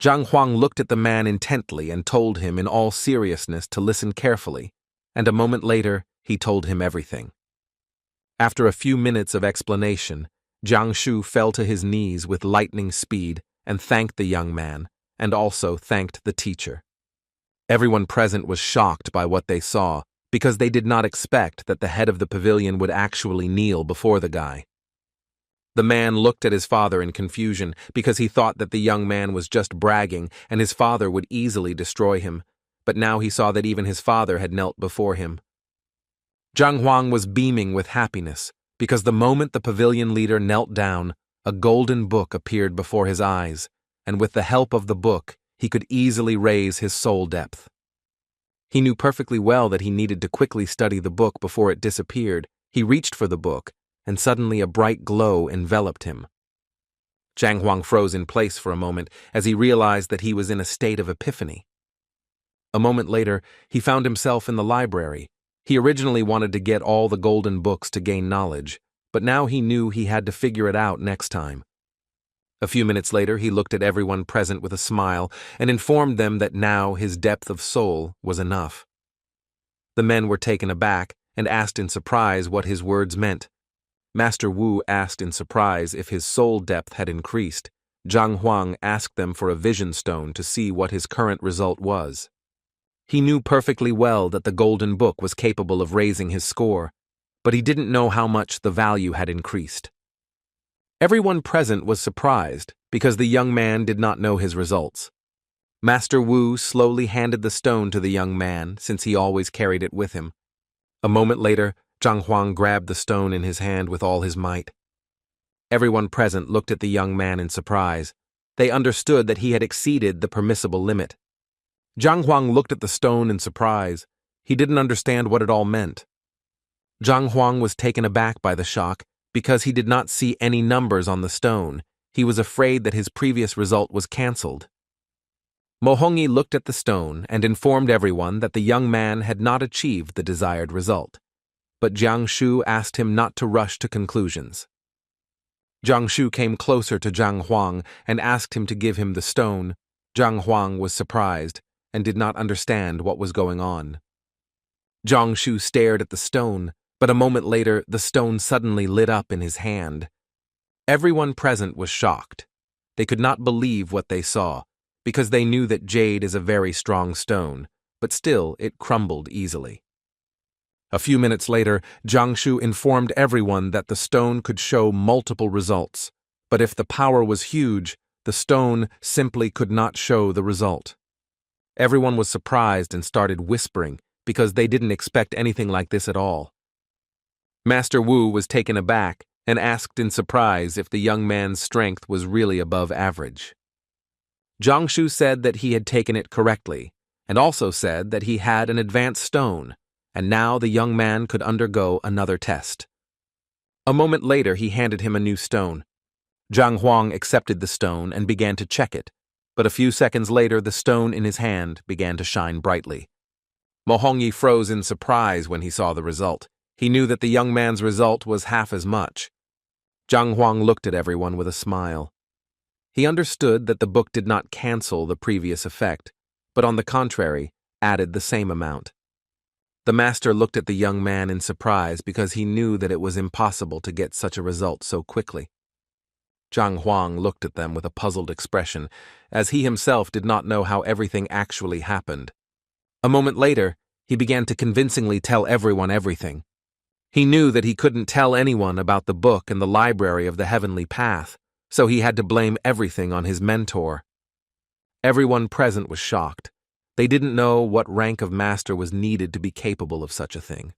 Zhang Huang looked at the man intently and told him in all seriousness to listen carefully, and a moment later he told him everything. After a few minutes of explanation, Jiang Shu fell to his knees with lightning speed and thanked the young man, and also thanked the teacher. Everyone present was shocked by what they saw, because they did not expect that the head of the pavilion would actually kneel before the guy. The man looked at his father in confusion because he thought that the young man was just bragging and his father would easily destroy him, but now he saw that even his father had knelt before him. Zhang Huang was beaming with happiness because the moment the pavilion leader knelt down, a golden book appeared before his eyes, and with the help of the book, he could easily raise his soul depth. He knew perfectly well that he needed to quickly study the book before it disappeared. He reached for the book, and suddenly a bright glow enveloped him. Zhang Huang froze in place for a moment as he realized that he was in a state of epiphany. A moment later, he found himself in the library. He originally wanted to get all the golden books to gain knowledge, but now he knew he had to figure it out next time. A few minutes later, he looked at everyone present with a smile and informed them that now his depth of soul was enough. The men were taken aback and asked in surprise what his words meant. Master Wu asked in surprise if his soul depth had increased. Zhang Huang asked them for a vision stone to see what his current result was. He knew perfectly well that the golden book was capable of raising his score, but he didn't know how much the value had increased. Everyone present was surprised because the young man did not know his results. Master Wu slowly handed the stone to the young man since he always carried it with him. A moment later, Zhang Huang grabbed the stone in his hand with all his might. Everyone present looked at the young man in surprise. They understood that he had exceeded the permissible limit. Zhang Huang looked at the stone in surprise. He didn't understand what it all meant. Zhang Huang was taken aback by the shock because he did not see any numbers on the stone. He was afraid that his previous result was cancelled. Mo Hongyi looked at the stone and informed everyone that the young man had not achieved the desired result. But Jiang Shu asked him not to rush to conclusions. Jiang Shu came closer to Zhang Huang and asked him to give him the stone. Zhang Huang was surprised and did not understand what was going on. Jiang Shu stared at the stone, but a moment later the stone suddenly lit up in his hand. Everyone present was shocked. They could not believe what they saw, because they knew that jade is a very strong stone, but still it crumbled easily. A few minutes later, Jiang Shu informed everyone that the stone could show multiple results, but if the power was huge, the stone simply could not show the result. Everyone was surprised and started whispering because they didn't expect anything like this at all. Master Wu was taken aback and asked in surprise if the young man's strength was really above average. Jiang Shu said that he had taken it correctly, and also said that he had an advanced stone, and now the young man could undergo another test. A moment later, he handed him a new stone. Zhang Huang accepted the stone and began to check it, but a few seconds later the stone in his hand began to shine brightly. Mo Hongyi froze in surprise when he saw the result. He knew that the young man's result was half as much. Zhang Huang looked at everyone with a smile. He understood that the book did not cancel the previous effect, but on the contrary, added the same amount. The master looked at the young man in surprise because he knew that it was impossible to get such a result so quickly. Zhang Huang looked at them with a puzzled expression, as he himself did not know how everything actually happened. A moment later, he began to convincingly tell everyone everything. He knew that he couldn't tell anyone about the book and the library of the heavenly path, so he had to blame everything on his mentor. Everyone present was shocked. They didn't know what rank of master was needed to be capable of such a thing.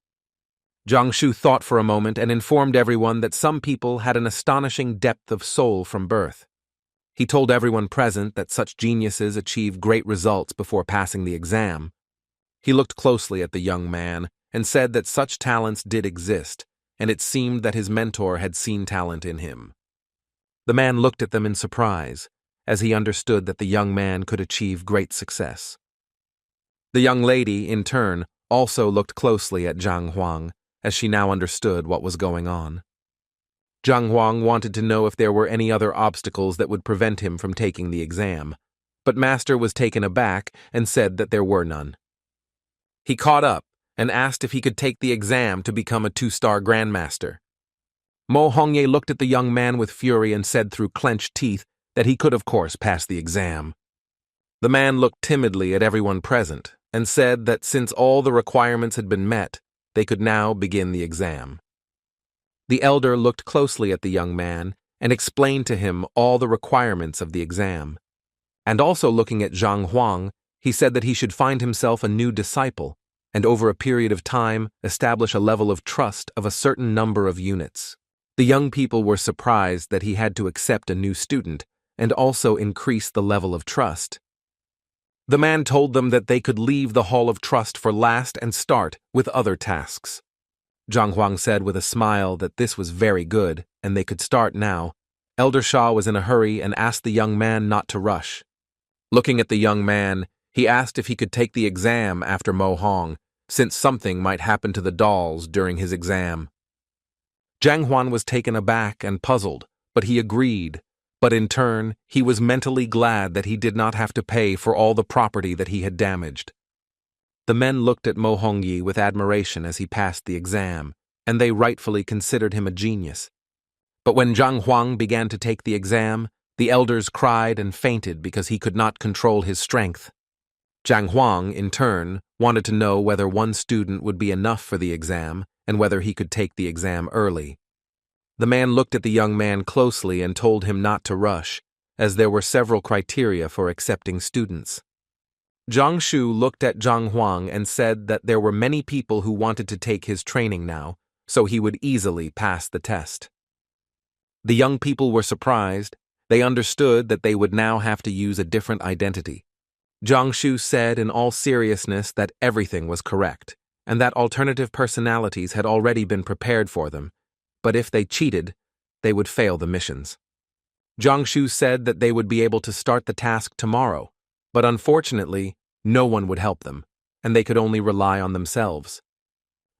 Jiang Shu thought for a moment and informed everyone that some people had an astonishing depth of soul from birth. He told everyone present that such geniuses achieve great results before passing the exam. He looked closely at the young man and said that such talents did exist, and it seemed that his mentor had seen talent in him. The man looked at them in surprise, as he understood that the young man could achieve great success. The young lady, in turn, also looked closely at Zhang Huang, as she now understood what was going on. Zhang Huang wanted to know if there were any other obstacles that would prevent him from taking the exam, but Master was taken aback and said that there were none. He caught up and asked if he could take the exam to become a 2-star grandmaster. Mo Hongyi looked at the young man with fury and said through clenched teeth that he could of course pass the exam. The man looked timidly at everyone present, and said that since all the requirements had been met, they could now begin the exam. The elder looked closely at the young man and explained to him all the requirements of the exam. And also looking at Zhang Huang, he said that he should find himself a new disciple and over a period of time establish a level of trust of a certain number of units. The young people were surprised that he had to accept a new student and also increase the level of trust. The man told them that they could leave the Hall of Trust for last and start with other tasks. Zhang Huang said with a smile that this was very good and they could start now. Elder Shah was in a hurry and asked the young man not to rush. Looking at the young man, he asked if he could take the exam after Mo Hong, since something might happen to the dolls during his exam. Zhang Huan was taken aback and puzzled, but he agreed. But in turn, he was mentally glad that he did not have to pay for all the property that he had damaged. The men looked at Mo Hongyi with admiration as he passed the exam, and they rightfully considered him a genius. But when Zhang Huang began to take the exam, the elders cried and fainted because he could not control his strength. Zhang Huang, in turn, wanted to know whether one student would be enough for the exam and whether he could take the exam early. The man looked at the young man closely and told him not to rush, as there were several criteria for accepting students. Zhang Shu looked at Zhang Huang and said that there were many people who wanted to take his training now, so he would easily pass the test. The young people were surprised. They understood that they would now have to use a different identity. Zhang Shu said in all seriousness that everything was correct, and that alternative personalities had already been prepared for them, but if they cheated, they would fail the missions. Zhang Shu said that they would be able to start the task tomorrow, but unfortunately, no one would help them, and they could only rely on themselves.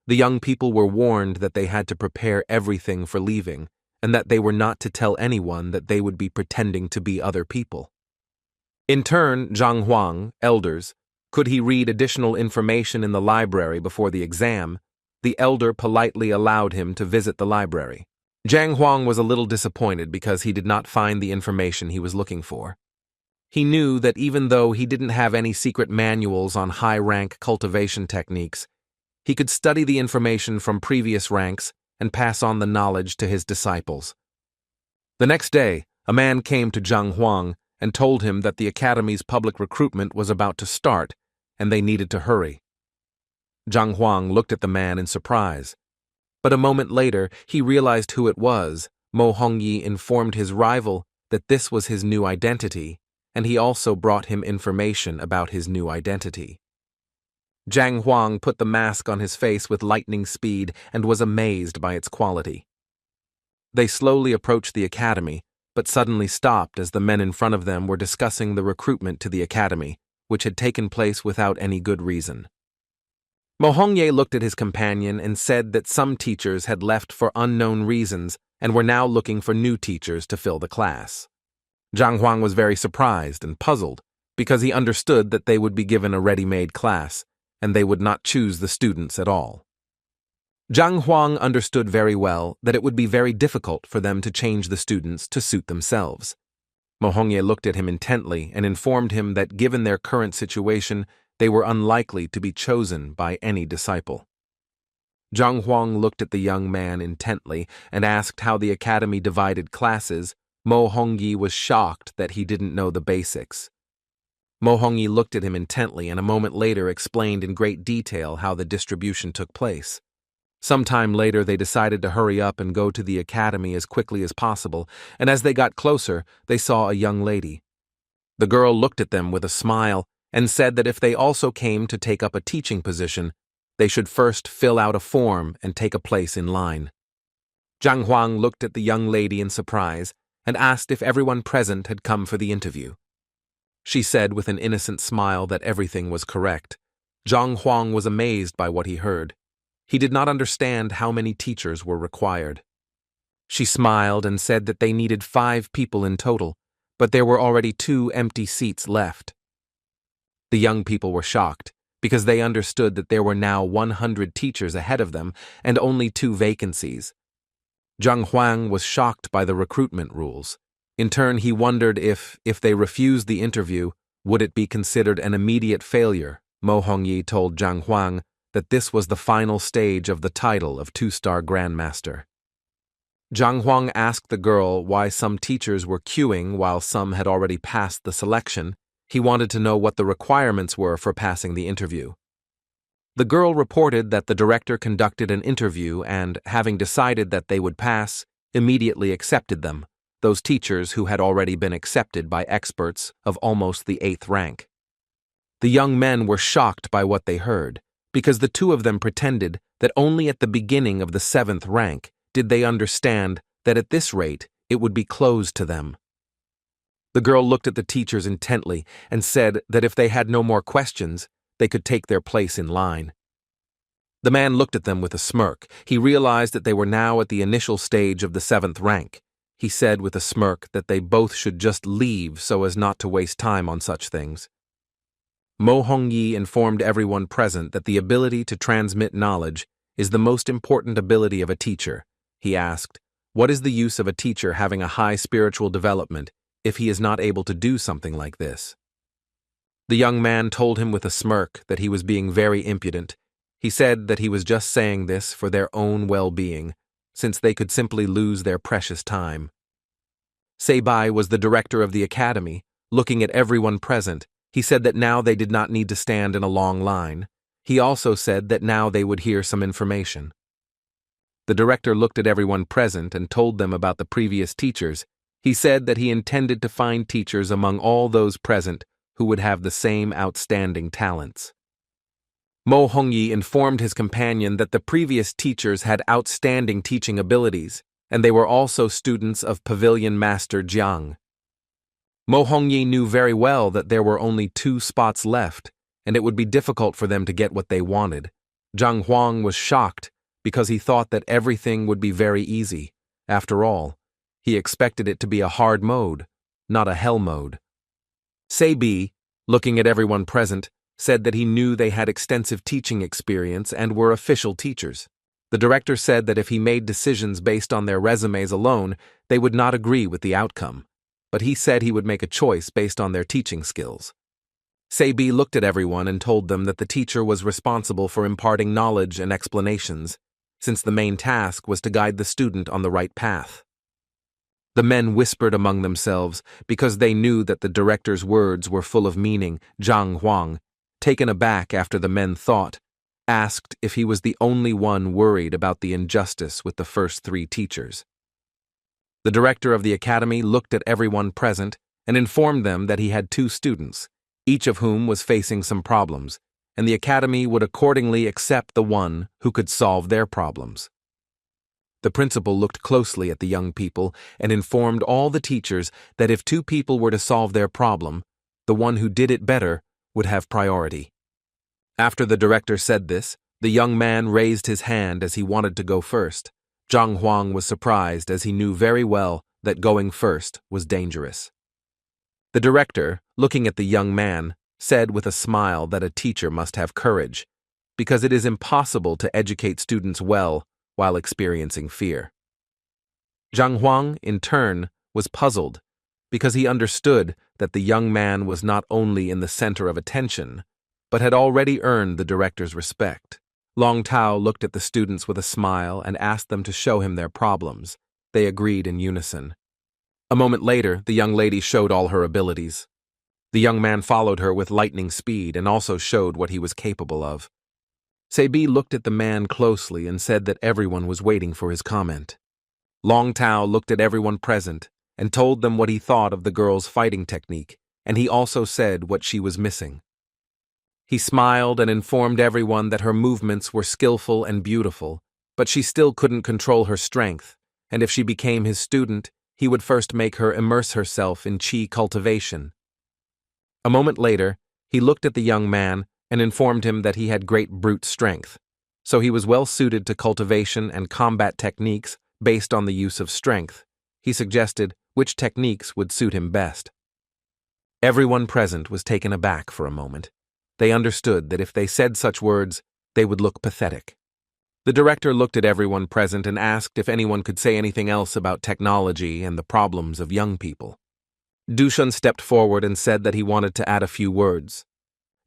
The young people were warned that they had to prepare everything for leaving, and that they were not to tell anyone that they would be pretending to be other people. In turn, Zhang Huang, elders, could he read additional information in the library before the exam, the elder politely allowed him to visit the library. Zhang Huang was a little disappointed because he did not find the information he was looking for. He knew that even though he didn't have any secret manuals on high-rank cultivation techniques, he could study the information from previous ranks and pass on the knowledge to his disciples. The next day, a man came to Zhang Huang and told him that the academy's public recruitment was about to start and they needed to hurry. Zhang Huang looked at the man in surprise. But a moment later, he realized who it was. Mo Hongyi informed his rival that this was his new identity, and he also brought him information about his new identity. Zhang Huang put the mask on his face with lightning speed and was amazed by its quality. They slowly approached the academy, but suddenly stopped as the men in front of them were discussing the recruitment to the academy, which had taken place without any good reason. Mo Hongye looked at his companion and said that some teachers had left for unknown reasons and were now looking for new teachers to fill the class. Zhang Huang was very surprised and puzzled because he understood that they would be given a ready-made class and they would not choose the students at all. Zhang Huang understood very well that it would be very difficult for them to change the students to suit themselves. Mo Hongye looked at him intently and informed him that given their current situation, they were unlikely to be chosen by any disciple. Zhang Huang looked at the young man intently and asked how the academy divided classes. Mo Hongyi was shocked that he didn't know the basics. Mo Hongyi looked at him intently and a moment later explained in great detail how the distribution took place. Sometime later, they decided to hurry up and go to the academy as quickly as possible, and as they got closer, they saw a young lady. The girl looked at them with a smile and said that if they also came to take up a teaching position, they should first fill out a form and take a place in line. Zhang Huang looked at the young lady in surprise and asked if everyone present had come for the interview. She said with an innocent smile that everything was correct. Zhang Huang was amazed by what he heard. He did not understand how many teachers were required. She smiled and said that they needed 5 people in total, but there were already 2 empty seats left. The young people were shocked because they understood that there were now 100 teachers ahead of them and only 2 vacancies. Zhang Huang was shocked by the recruitment rules. In turn, he wondered if they refused the interview, would it be considered an immediate failure Mo Hongyi told Zhang Huang that this was the final stage of the title of two-star grandmaster. Zhang Huang asked the girl why some teachers were queuing while some had already passed the selection. He wanted to know what the requirements were for passing the interview. The girl reported that the director conducted an interview and, having decided that they would pass, immediately accepted them, those teachers who had already been accepted by experts of almost the 8th rank. The young men were shocked by what they heard, because the two of them pretended that only at the beginning of the 7th rank did they understand that at this rate it would be closed to them. The girl looked at the teachers intently and said that if they had no more questions, they could take their place in line. The man looked at them with a smirk. He realized that they were now at the initial stage of the 7th rank. He said with a smirk that they both should just leave so as not to waste time on such things. Mo Hongyi informed everyone present that the ability to transmit knowledge is the most important ability of a teacher. He asked, "What is the use of a teacher having a high spiritual development if he is not able to do something like this?" The young man told him with a smirk that he was being very impudent. He said that he was just saying this for their own well-being, since they could simply lose their precious time. Seibai was the director of the academy. Looking at everyone present, he said that now they did not need to stand in a long line. He also said that now they would hear some information. The director looked at everyone present and told them about the previous teachers. He said that he intended to find teachers among all those present who would have the same outstanding talents. Mo Hongyi informed his companion that the previous teachers had outstanding teaching abilities, and they were also students of Pavilion Master Jiang. Mo Hongyi knew very well that there were only 2 spots left, and it would be difficult for them to get what they wanted. Zhang Huang was shocked because he thought that everything would be very easy. After all, he expected it to be a hard mode, not a hell mode. Seibai, looking at everyone present, said that he knew they had extensive teaching experience and were official teachers. The director said that if he made decisions based on their resumes alone, they would not agree with the outcome, but he said he would make a choice based on their teaching skills. Seibai looked at everyone and told them that the teacher was responsible for imparting knowledge and explanations, since the main task was to guide the student on the right path. The men whispered among themselves because they knew that the director's words were full of meaning. Zhang Huang, taken aback after the men thought, asked if he was the only one worried about the injustice with the first 3 teachers. The director of the academy looked at everyone present and informed them that he had 2 students, each of whom was facing some problems, and the academy would accordingly accept the one who could solve their problems. The principal looked closely at the young people and informed all the teachers that if 2 people were to solve their problem, the one who did it better would have priority. After the director said this, the young man raised his hand as he wanted to go first. Zhang Huang was surprised as he knew very well that going first was dangerous. The director, looking at the young man, said with a smile that a teacher must have courage, because it is impossible to educate students well while experiencing fear. Zhang Huang, in turn, was puzzled, because he understood that the young man was not only in the center of attention, but had already earned the director's respect. Long Tao looked at the students with a smile and asked them to show him their problems. They agreed in unison. A moment later, the young lady showed all her abilities. The young man followed her with lightning speed and also showed what he was capable of. Seibai looked at the man closely and said that everyone was waiting for his comment. Long Tao looked at everyone present and told them what he thought of the girl's fighting technique, and he also said what she was missing. He smiled and informed everyone that her movements were skillful and beautiful, but she still couldn't control her strength, and if she became his student, he would first make her immerse herself in chi cultivation. A moment later, he looked at the young man and informed him that he had great brute strength, so he was well suited to cultivation and combat techniques based on the use of strength. He suggested which techniques would suit him best. Everyone present was taken aback for a moment. They understood that if they said such words, they would look pathetic. The director looked at everyone present and asked if anyone could say anything else about technology and the problems of young people. Dushun stepped forward and said that he wanted to add a few words.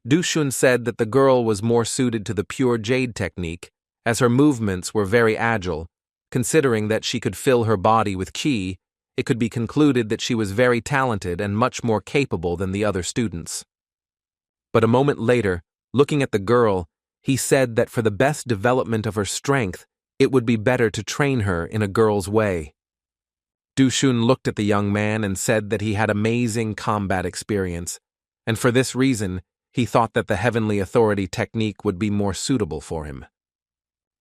Du Shun said that the girl was more suited to the pure jade technique, as her movements were very agile. Considering that she could fill her body with qi, it could be concluded that she was very talented and much more capable than the other students. But a moment later, looking at the girl, he said that for the best development of her strength, it would be better to train her in a girl's way. Du Shun looked at the young man and said that he had amazing combat experience, and for this reason, he thought that the Heavenly Authority technique would be more suitable for him.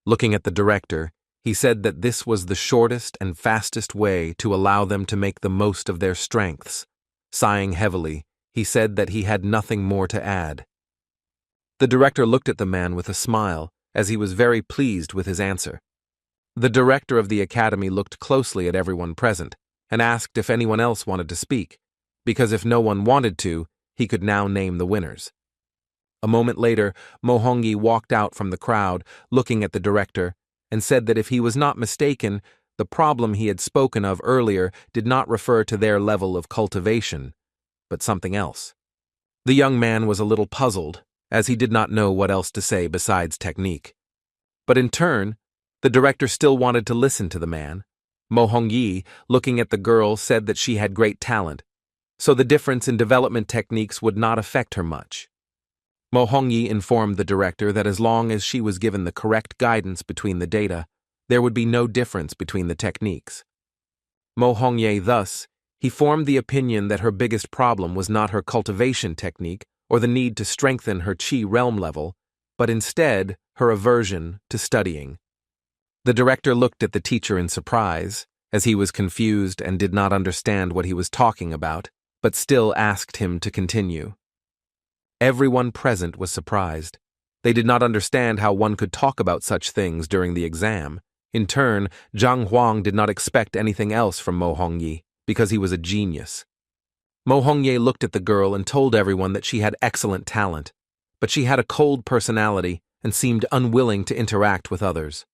Looking at the director, he said that this was the shortest and fastest way to allow them to make the most of their strengths. Sighing heavily, he said that he had nothing more to add. The director looked at the man with a smile, as he was very pleased with his answer. The director of the academy looked closely at everyone present and asked if anyone else wanted to speak, because if no one wanted to, he could now name the winners. A moment later, Mohongi walked out from the crowd, looking at the director, and said that if he was not mistaken, the problem he had spoken of earlier did not refer to their level of cultivation, but something else. The young man was a little puzzled, as he did not know what else to say besides technique. But in turn, the director still wanted to listen to the man. Mohongi, looking at the girl, said that she had great talent, so the difference in development techniques would not affect her much. Mohongi informed the director that as long as she was given the correct guidance between the data, there would be no difference between the techniques. Mohongi thus, he formed the opinion that her biggest problem was not her cultivation technique or the need to strengthen her chi realm level, but instead her aversion to studying. The director looked at the teacher in surprise, as he was confused and did not understand what he was talking about, but still asked him to continue. Everyone present was surprised. They did not understand how one could talk about such things during the exam. In turn, Zhang Huang did not expect anything else from Mohongi, because he was a genius. Mohongi looked at the girl and told everyone that she had excellent talent, but she had a cold personality and seemed unwilling to interact with others.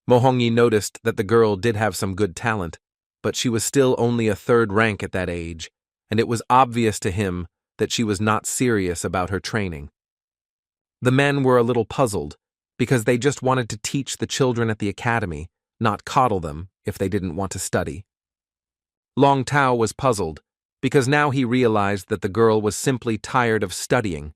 Mohongi noticed that the girl did have some good talent, but she was still only a third rank at that age, and it was obvious to him that she was not serious about her training. The men were a little puzzled, because they just wanted to teach the children at the academy, not coddle them if they didn't want to study. Long Tao was puzzled, because now he realized that the girl was simply tired of studying,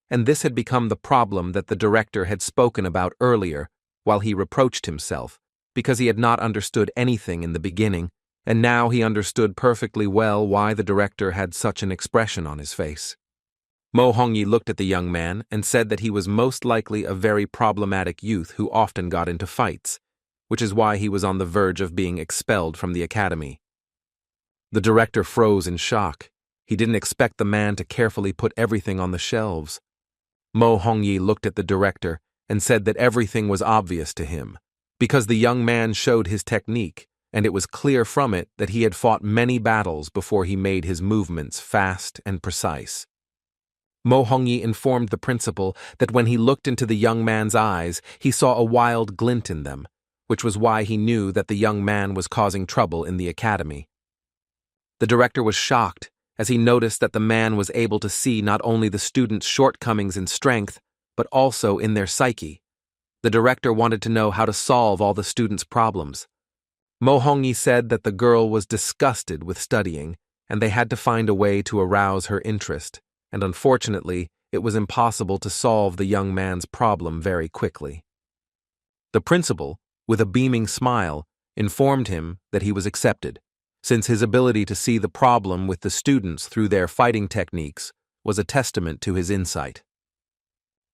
and this had become the problem that the director had spoken about earlier, while he reproached himself, because he had not understood anything in the beginning, and now he understood perfectly well why the director had such an expression on his face. Mohongi looked at the young man and said that he was most likely a very problematic youth who often got into fights, which is why he was on the verge of being expelled from the academy. The director froze in shock. He didn't expect the man to carefully put everything on the shelves. Mohongi looked at the director and said that everything was obvious to him, because the young man showed his technique, and it was clear from it that he had fought many battles before he made his movements fast and precise. Mohongi informed the principal that when he looked into the young man's eyes, he saw a wild glint in them, which was why he knew that the young man was causing trouble in the academy. The director was shocked as he noticed that the man was able to see not only the students' shortcomings in strength, but also in their psyche. The director wanted to know how to solve all the students' problems. Mohongi said that the girl was disgusted with studying, and they had to find a way to arouse her interest, and unfortunately, it was impossible to solve the young man's problem very quickly. The principal, with a beaming smile, informed him that he was accepted, since his ability to see the problem with the students through their fighting techniques was a testament to his insight.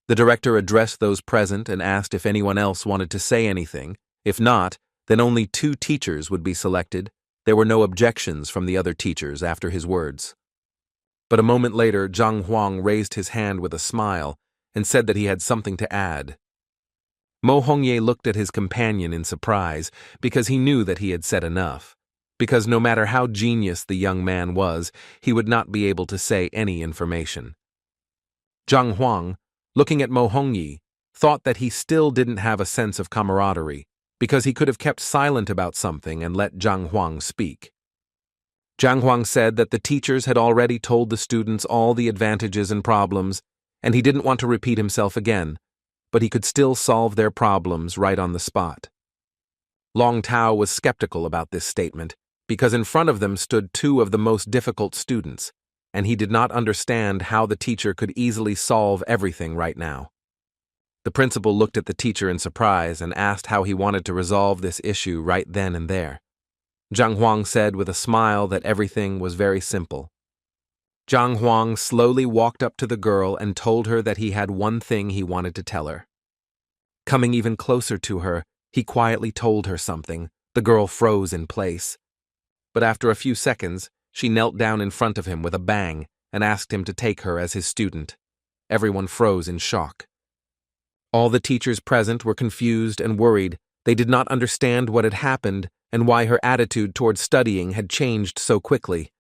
The director addressed those present and asked if anyone else wanted to say anything. If not, then only 2 teachers would be selected. There were no objections from the other teachers after his words. But a moment later, Zhang Huang raised his hand with a smile and said that he had something to add. Mohongi looked at his companion in surprise because he knew that he had said enough, because no matter how genius the young man was, he would not be able to say any information. Zhang Huang, looking at Mohongi, thought that he still didn't have a sense of camaraderie, because he could have kept silent about something and let Zhang Huang speak. Zhang Huang said that the teachers had already told the students all the advantages and problems, and he didn't want to repeat himself again, but he could still solve their problems right on the spot. Long Tao was skeptical about this statement, because in front of them stood two of the most difficult students, and he did not understand how the teacher could easily solve everything right now. The principal looked at the teacher in surprise and asked how he wanted to resolve this issue right then and there. Zhang Huang said with a smile that everything was very simple. Zhang Huang slowly walked up to the girl and told her that he had one thing he wanted to tell her. Coming even closer to her, he quietly told her something. The girl froze in place. But after a few seconds, she knelt down in front of him with a bang and asked him to take her as his student. Everyone froze in shock. All the teachers present were confused and worried. They did not understand what had happened and why her attitude towards studying had changed so quickly.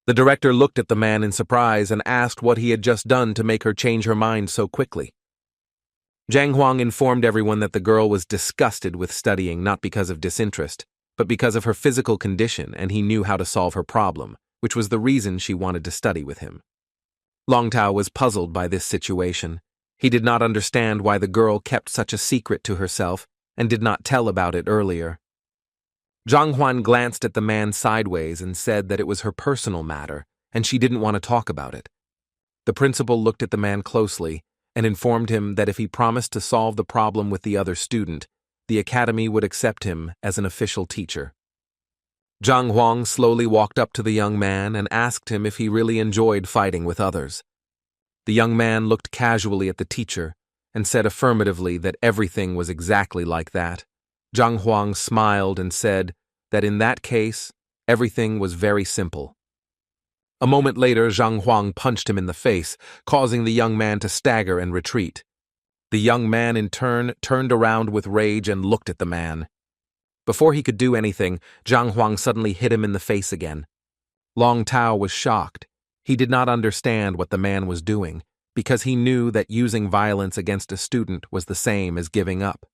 The director looked at the man in surprise and asked what he had just done to make her change her mind so quickly. Zhang Huang informed everyone that the girl was disgusted with studying not because of disinterest, but because of her physical condition, and he knew how to solve her problem, which was the reason she wanted to study with him. Long Tao was puzzled by this situation. He did not understand why the girl kept such a secret to herself and did not tell about it earlier. Zhang Huan glanced at the man sideways and said that it was her personal matter, and she didn't want to talk about it. The principal looked at the man closely and informed him that if he promised to solve the problem with the other student, the academy would accept him as an official teacher. Zhang Huang slowly walked up to the young man and asked him if he really enjoyed fighting with others. The young man looked casually at the teacher and said affirmatively that everything was exactly like that. Zhang Huang smiled and said that in that case, everything was very simple. A moment later, Zhang Huang punched him in the face, causing the young man to stagger and retreat. The young man in turn turned around with rage and looked at the man. Before he could do anything, Zhang Huang suddenly hit him in the face again. Long Tao was shocked. He did not understand what the man was doing, because he knew that using violence against a student was the same as giving up.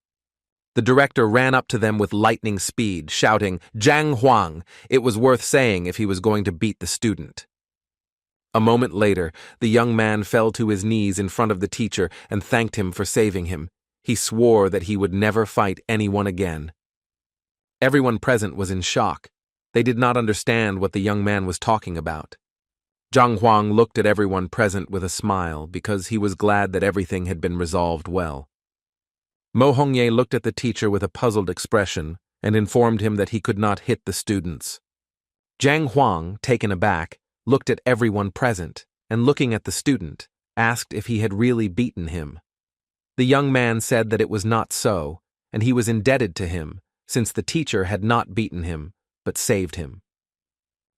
The director ran up to them with lightning speed, shouting, "Zhang Huang!" It was worth saying if he was going to beat the student. A moment later, the young man fell to his knees in front of the teacher and thanked him for saving him. He swore that he would never fight anyone again. Everyone present was in shock. They did not understand what the young man was talking about. Zhang Huang looked at everyone present with a smile because he was glad that everything had been resolved well. Mo Hongye looked at the teacher with a puzzled expression and informed him that he could not hit the students. Zhang Huang, taken aback, looked at everyone present and, looking at the student, asked if he had really beaten him. The young man said that it was not so, and he was indebted to him since the teacher had not beaten him but saved him.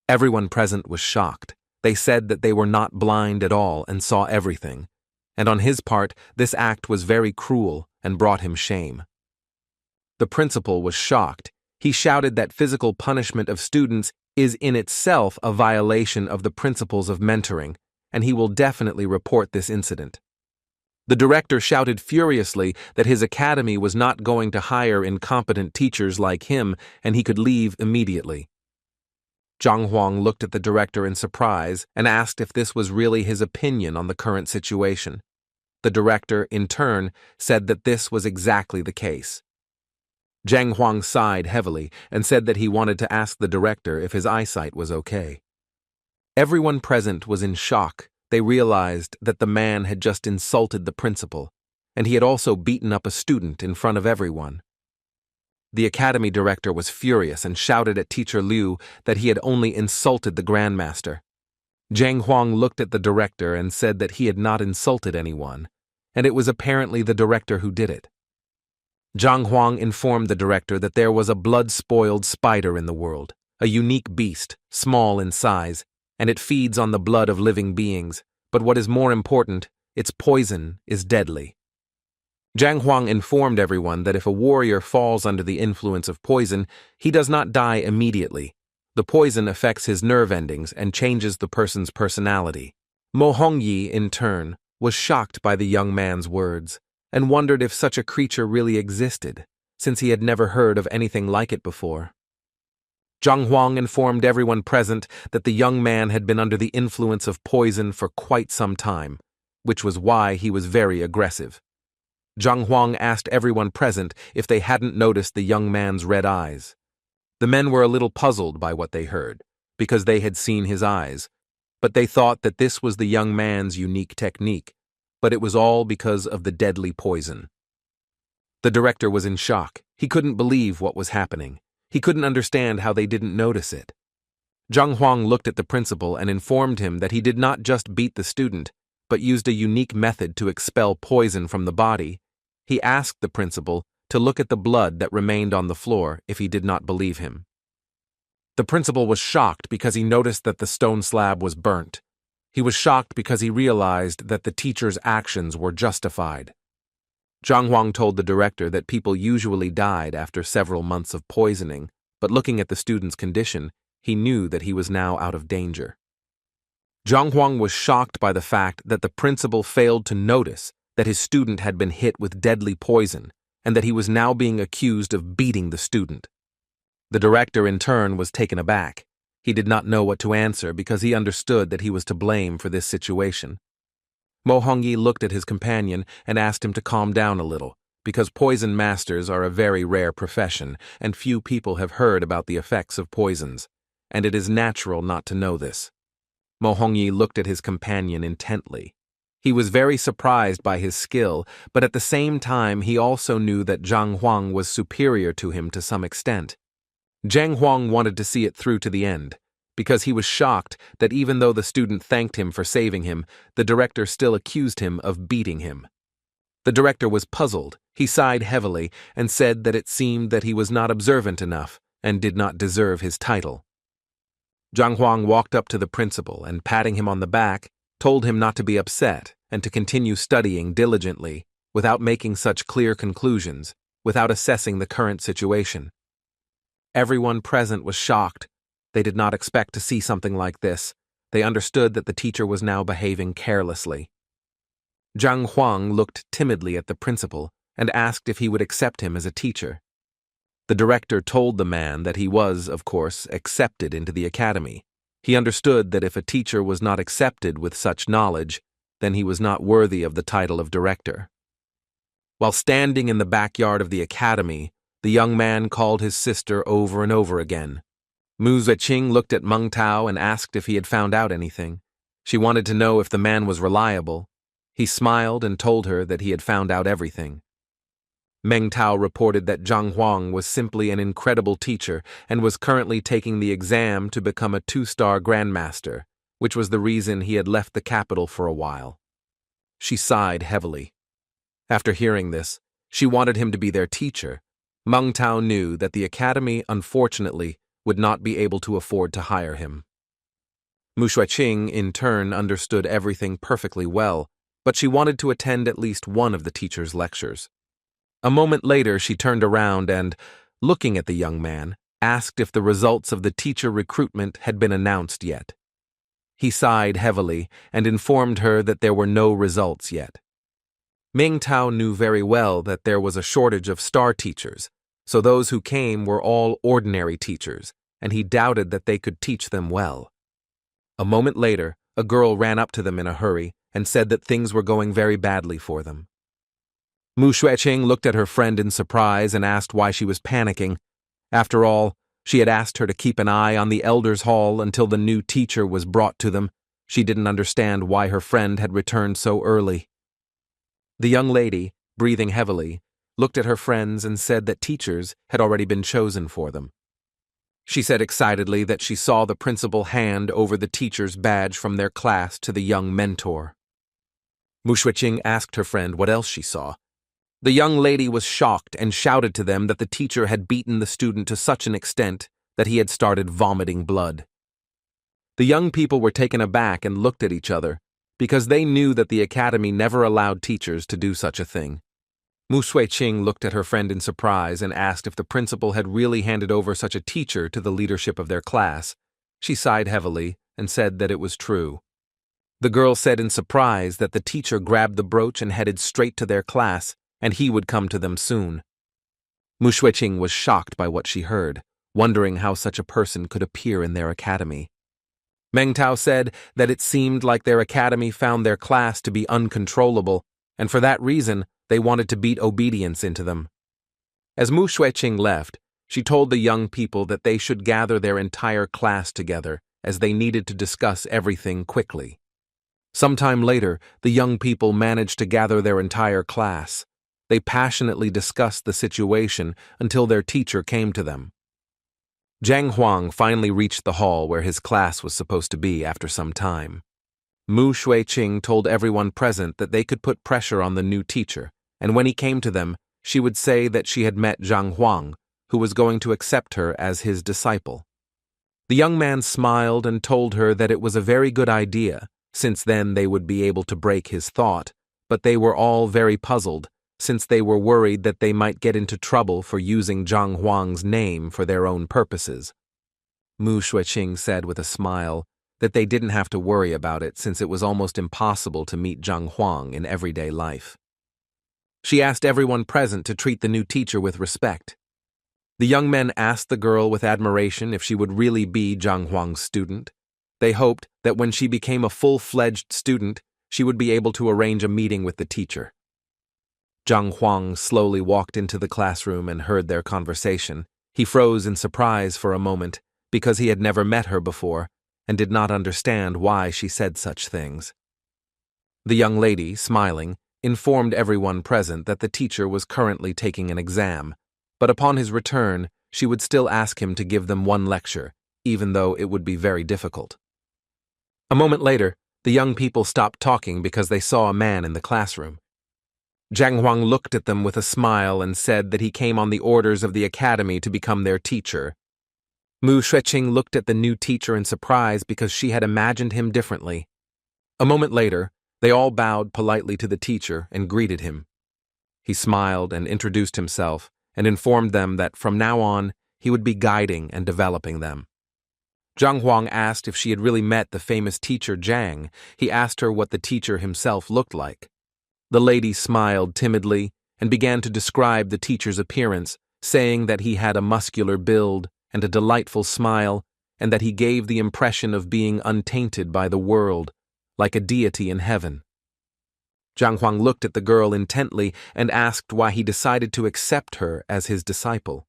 Everyone present was shocked. They said that they were not blind at all and saw everything, and on his part, this act was very cruel and brought him shame. The principal was shocked. He shouted that physical punishment of students is in itself a violation of the principles of mentoring, and he will definitely report this incident. The director shouted furiously that his academy was not going to hire incompetent teachers like him, and he could leave immediately. Zhang Huang looked at the director in surprise and asked if this was really his opinion on the current situation. The director, in turn, said that this was exactly the case. Zhang Huang sighed heavily and said that he wanted to ask the director if his eyesight was okay. Everyone present was in shock. They realized that the man had just insulted the principal, and he had also beaten up a student in front of everyone. The academy director was furious and shouted at Teacher Liu that he had only insulted the grandmaster. Zhang Huang looked at the director and said that he had not insulted anyone, and it was apparently the director who did it. Zhang Huang informed the director that there was a blood-spoiled spider in the world, a unique beast, small in size, and it feeds on the blood of living beings, but what is more important, its poison is deadly. Zhang Huang informed everyone that if a warrior falls under the influence of poison, he does not die immediately. The poison affects his nerve endings and changes the person's personality. Mo Hongyi, in turn, was shocked by the young man's words and wondered if such a creature really existed, since he had never heard of anything like it before. Zhang Huang informed everyone present that the young man had been under the influence of poison for quite some time. which was why he was very aggressive. Zhang Huang asked everyone present if they hadn't noticed the young man's red eyes. The men were a little puzzled by what they heard, because they had seen his eyes, but they thought that this was the young man's unique technique, but it was all because of the deadly poison. The director was in shock. He couldn't believe what was happening. He couldn't understand how they didn't notice it. Zhang Huang looked at the principal and informed him that he did not just beat the student, but used a unique method to expel poison from the body. He asked the principal to look at the blood that remained on the floor if he did not believe him. The principal was shocked because he noticed that the stone slab was burnt. He was shocked because he realized that the teacher's actions were justified. Zhang Huang told the director that people usually died after several months of poisoning, but looking at the student's condition, he knew that he was now out of danger. Zhang Huang was shocked by the fact that the principal failed to notice that his student had been hit with deadly poison and that he was now being accused of beating the student. The director, in turn, was taken aback. He did not know what to answer because he understood that he was to blame for this situation. Mo Hongyi looked at his companion and asked him to calm down a little, because poison masters are a very rare profession and few people have heard about the effects of poisons, and it is natural not to know this. Mo Hongyi looked at his companion intently. He was very surprised by his skill, but at the same time he also knew that Zhang Huang was superior to him to some extent. Zhang Huang wanted to see it through to the end, because he was shocked that even though the student thanked him for saving him, the director still accused him of beating him. The director was puzzled. He sighed heavily and said that it seemed that he was not observant enough and did not deserve his title. Zhang Huang walked up to the principal and, patting him on the back, told him not to be upset and to continue studying diligently without making such clear conclusions, without assessing the current situation. Everyone present was shocked. They did not expect to see something like this. They understood that the teacher was now behaving carelessly. Zhang Huang looked timidly at the principal and asked if he would accept him as a teacher. The director told the man that he was, of course, accepted into the academy. He understood that if a teacher was not accepted with such knowledge, then he was not worthy of the title of director. While standing in the backyard of the academy, the young man called his sister over and over again. Mu Zheqing looked at Meng Tao and asked if he had found out anything. She wanted to know if the man was reliable. He smiled and told her that he had found out everything. Meng Tao reported that Zhang Huang was simply an incredible teacher and was currently taking the exam to become a 2-star grandmaster, which was the reason he had left the capital for a while. She sighed heavily. After hearing this, she wanted him to be their teacher. Meng Tao knew that the academy, unfortunately, would not be able to afford to hire him. Mu Zheqing, in turn, understood everything perfectly well, but she wanted to attend at least one of the teacher's lectures. A moment later, she turned around and, looking at the young man, asked if the results of the teacher recruitment had been announced yet. He sighed heavily and informed her that there were no results yet. Meng Tao knew very well that there was a shortage of star teachers, so those who came were all ordinary teachers, and he doubted that they could teach them well. A moment later, a girl ran up to them in a hurry and said that things were going very badly for them. Mu Zheqing looked at her friend in surprise and asked why she was panicking. After all, she had asked her to keep an eye on the elders' hall until the new teacher was brought to them. She didn't understand why her friend had returned so early. The young lady, breathing heavily, looked at her friends and said that teachers had already been chosen for them. She said excitedly that she saw the principal hand over the teacher's badge from their class to the young mentor. Mu Zheqing asked her friend what else she saw. The young lady was shocked and shouted to them that the teacher had beaten the student to such an extent that he had started vomiting blood. The young people were taken aback and looked at each other, because they knew that the academy never allowed teachers to do such a thing. Mu Zheqing looked at her friend in surprise and asked if the principal had really handed over such a teacher to the leadership of their class. She sighed heavily and said that it was true. The girl said in surprise that the teacher grabbed the brooch and headed straight to their class, and he would come to them soon. Mu Zheqing was shocked by what she heard, wondering how such a person could appear in their academy. Meng Tao said that it seemed like their academy found their class to be uncontrollable, and for that reason, they wanted to beat obedience into them. As Mu Xueqing left, she told the young people that they should gather their entire class together, as they needed to discuss everything quickly. Sometime later, the young people managed to gather their entire class. They passionately discussed the situation until their teacher came to them. Zhang Huang finally reached the hall where his class was supposed to be after some time. Mu Xueqing told everyone present that they could put pressure on the new teacher, and when he came to them, she would say that she had met Zhang Huang, who was going to accept her as his disciple. The young man smiled and told her that it was a very good idea, since then they would be able to break his thought, but they were all very puzzled, since they were worried that they might get into trouble for using Zhang Huang's name for their own purposes. Mu Xueqing said with a smile that they didn't have to worry about it since it was almost impossible to meet Zhang Huang in everyday life. She asked everyone present to treat the new teacher with respect. The young men asked the girl with admiration if she would really be Zhang Huang's student. They hoped that when she became a full-fledged student, she would be able to arrange a meeting with the teacher. Zhang Huang slowly walked into the classroom and heard their conversation. He froze in surprise for a moment because he had never met her before and did not understand why she said such things. The young lady, smiling, informed everyone present that the teacher was currently taking an exam, but upon his return, she would still ask him to give them one lecture, even though it would be very difficult. A moment later, the young people stopped talking because they saw a man in the classroom. Zhang Huang looked at them with a smile and said that he came on the orders of the academy to become their teacher. Mu Xueqing looked at the new teacher in surprise because she had imagined him differently. A moment later, they all bowed politely to the teacher and greeted him. He smiled and introduced himself and informed them that from now on, he would be guiding and developing them. Zhang Huang asked if she had really met the famous teacher Zhang. He asked her what the teacher himself looked like. The lady smiled timidly and began to describe the teacher's appearance, saying that he had a muscular build and a delightful smile, and that he gave the impression of being untainted by the world, like a deity in heaven. Zhang Huang looked at the girl intently and asked why he decided to accept her as his disciple.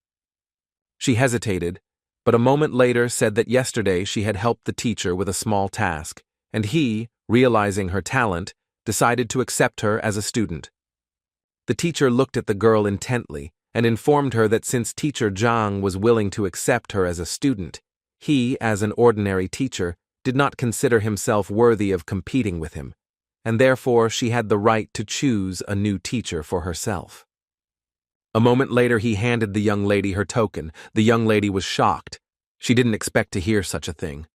She hesitated, but a moment later said that yesterday she had helped the teacher with a small task, and he, realizing her talent, decided to accept her as a student. The teacher looked at the girl intently and informed her that since teacher Zhang was willing to accept her as a student, he, as an ordinary teacher, did not consider himself worthy of competing with him, and therefore she had the right to choose a new teacher for herself. A moment later he handed the young lady her token. The young lady was shocked. She didn't expect to hear such a thing.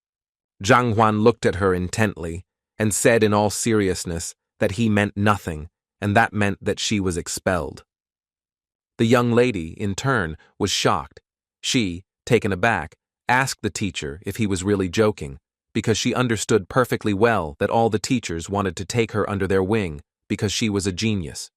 Zhang Huan looked at her intently and said in all seriousness that he meant nothing, and that meant that she was expelled. The young lady, in turn, was shocked. She, taken aback, asked the teacher if he was really joking, because she understood perfectly well that all the teachers wanted to take her under their wing because she was a genius.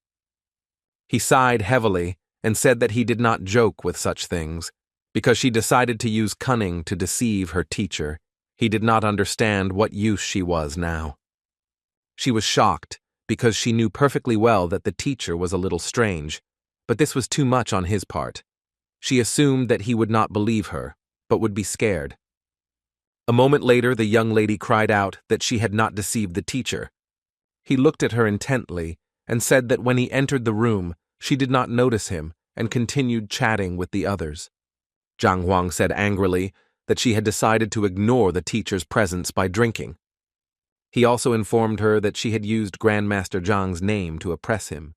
He sighed heavily and said that he did not joke with such things, because she decided to use cunning to deceive her teacher. He did not understand what use she was now. She was shocked because she knew perfectly well that the teacher was a little strange, but this was too much on his part. She assumed that he would not believe her, but would be scared. A moment later, the young lady cried out that she had not deceived the teacher. He looked at her intently and said that when he entered the room, she did not notice him and continued chatting with the others. Zhang Huang said angrily that she had decided to ignore the teacher's presence by drinking. He also informed her that she had used Grandmaster Zhang's name to oppress him.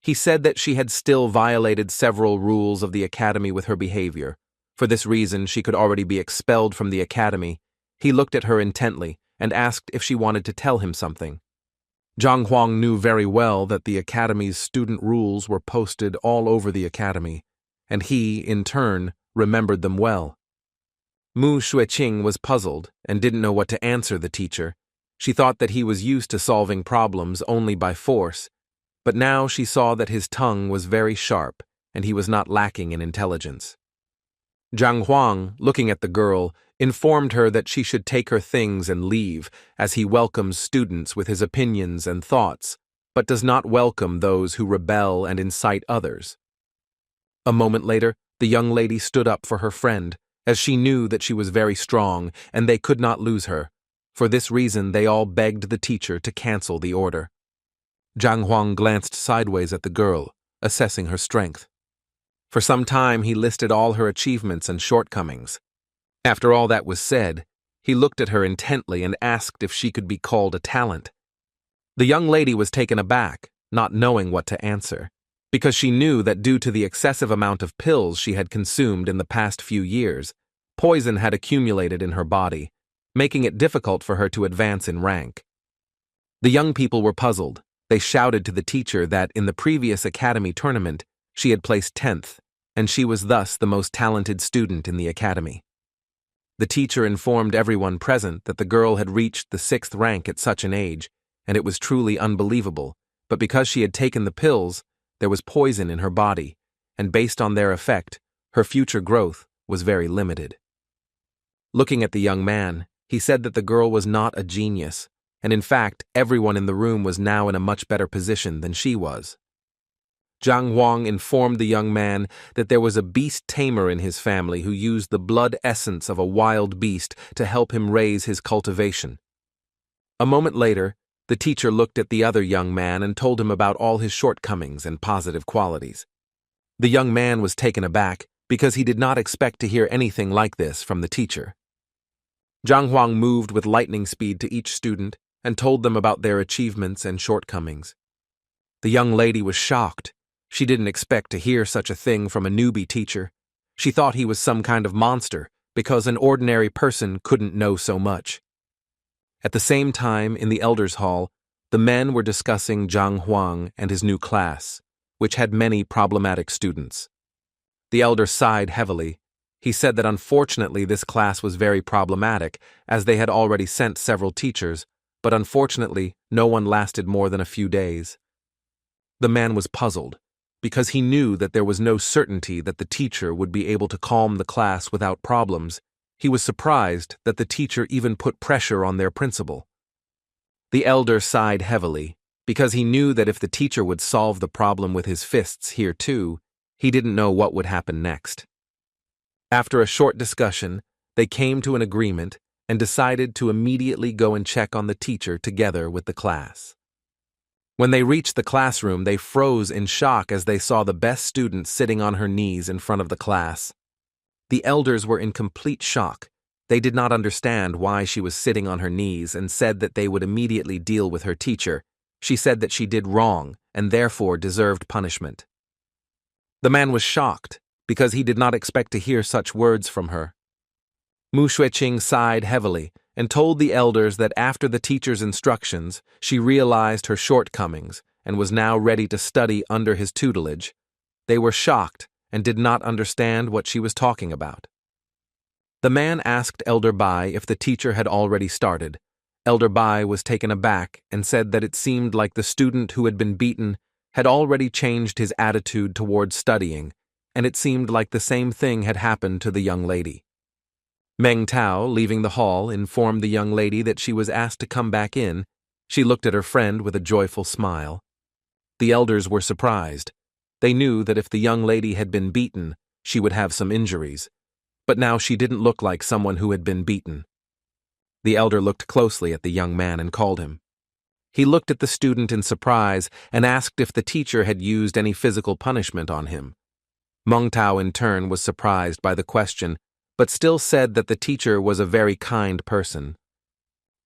He said that she had still violated several rules of the academy with her behavior. For this reason, she could already be expelled from the academy. He looked at her intently and asked if she wanted to tell him something. Zhang Huang knew very well that the academy's student rules were posted all over the academy, and he, in turn, remembered them well. Mu Xueqing was puzzled and didn't know what to answer the teacher. She thought that he was used to solving problems only by force, but now she saw that his tongue was very sharp and he was not lacking in intelligence. Zhang Huang, looking at the girl, informed her that she should take her things and leave, as he welcomes students with his opinions and thoughts, but does not welcome those who rebel and incite others. A moment later, the young lady stood up for her friend, as she knew that she was very strong and they could not lose her. For this reason, they all begged the teacher to cancel the order. Zhang Huang glanced sideways at the girl, assessing her strength. For some time, he listed all her achievements and shortcomings. After all that was said, he looked at her intently and asked if she could be called a talent. The young lady was taken aback, not knowing what to answer, because she knew that due to the excessive amount of pills she had consumed in the past few years, poison had accumulated in her body, making it difficult for her to advance in rank. The young people were puzzled. They shouted to the teacher that in the previous academy tournament, she had placed 10th, and she was thus the most talented student in the academy. The teacher informed everyone present that the girl had reached the 6th rank at such an age, and it was truly unbelievable, but because she had taken the pills, there was poison in her body, and based on their effect, her future growth was very limited. Looking at the young man, he said that the girl was not a genius, and in fact, everyone in the room was now in a much better position than she was. Zhang Huang informed the young man that there was a beast tamer in his family who used the blood essence of a wild beast to help him raise his cultivation. A moment later, the teacher looked at the other young man and told him about all his shortcomings and positive qualities. The young man was taken aback because he did not expect to hear anything like this from the teacher. Zhang Huang moved with lightning speed to each student and told them about their achievements and shortcomings. The young lady was shocked. She didn't expect to hear such a thing from a newbie teacher. She thought he was some kind of monster because an ordinary person couldn't know so much. At the same time, in the elders' hall, the men were discussing Zhang Huang and his new class, which had many problematic students. The elder sighed heavily. He said that unfortunately this class was very problematic, as they had already sent several teachers, but unfortunately no one lasted more than a few days. The man was puzzled, because he knew that there was no certainty that the teacher would be able to calm the class without problems. He was surprised that the teacher even put pressure on their principal. The elder sighed heavily, because he knew that if the teacher would solve the problem with his fists here too, he didn't know what would happen next. After a short discussion, they came to an agreement and decided to immediately go and check on the teacher together with the class. When they reached the classroom, they froze in shock as they saw the best student sitting on her knees in front of the class. The elders were in complete shock. They did not understand why she was sitting on her knees and said that they would immediately deal with her teacher. She said that she did wrong and therefore deserved punishment. The man was shocked because he did not expect to hear such words from her. Mu Xueqing sighed heavily and told the elders that after the teacher's instructions, she realized her shortcomings and was now ready to study under his tutelage. They were shocked and did not understand what she was talking about. The man asked Elder Bai if the teacher had already started. Elder Bai was taken aback and said that it seemed like the student who had been beaten had already changed his attitude towards studying, and it seemed like the same thing had happened to the young lady. Meng Tao, leaving the hall, informed the young lady that she was asked to come back in. She looked at her friend with a joyful smile. The elders were surprised. They knew that if the young lady had been beaten, she would have some injuries. But now she didn't look like someone who had been beaten. The elder looked closely at the young man and called him. He looked at the student in surprise and asked if the teacher had used any physical punishment on him. Meng Tao in turn was surprised by the question, but still said that the teacher was a very kind person.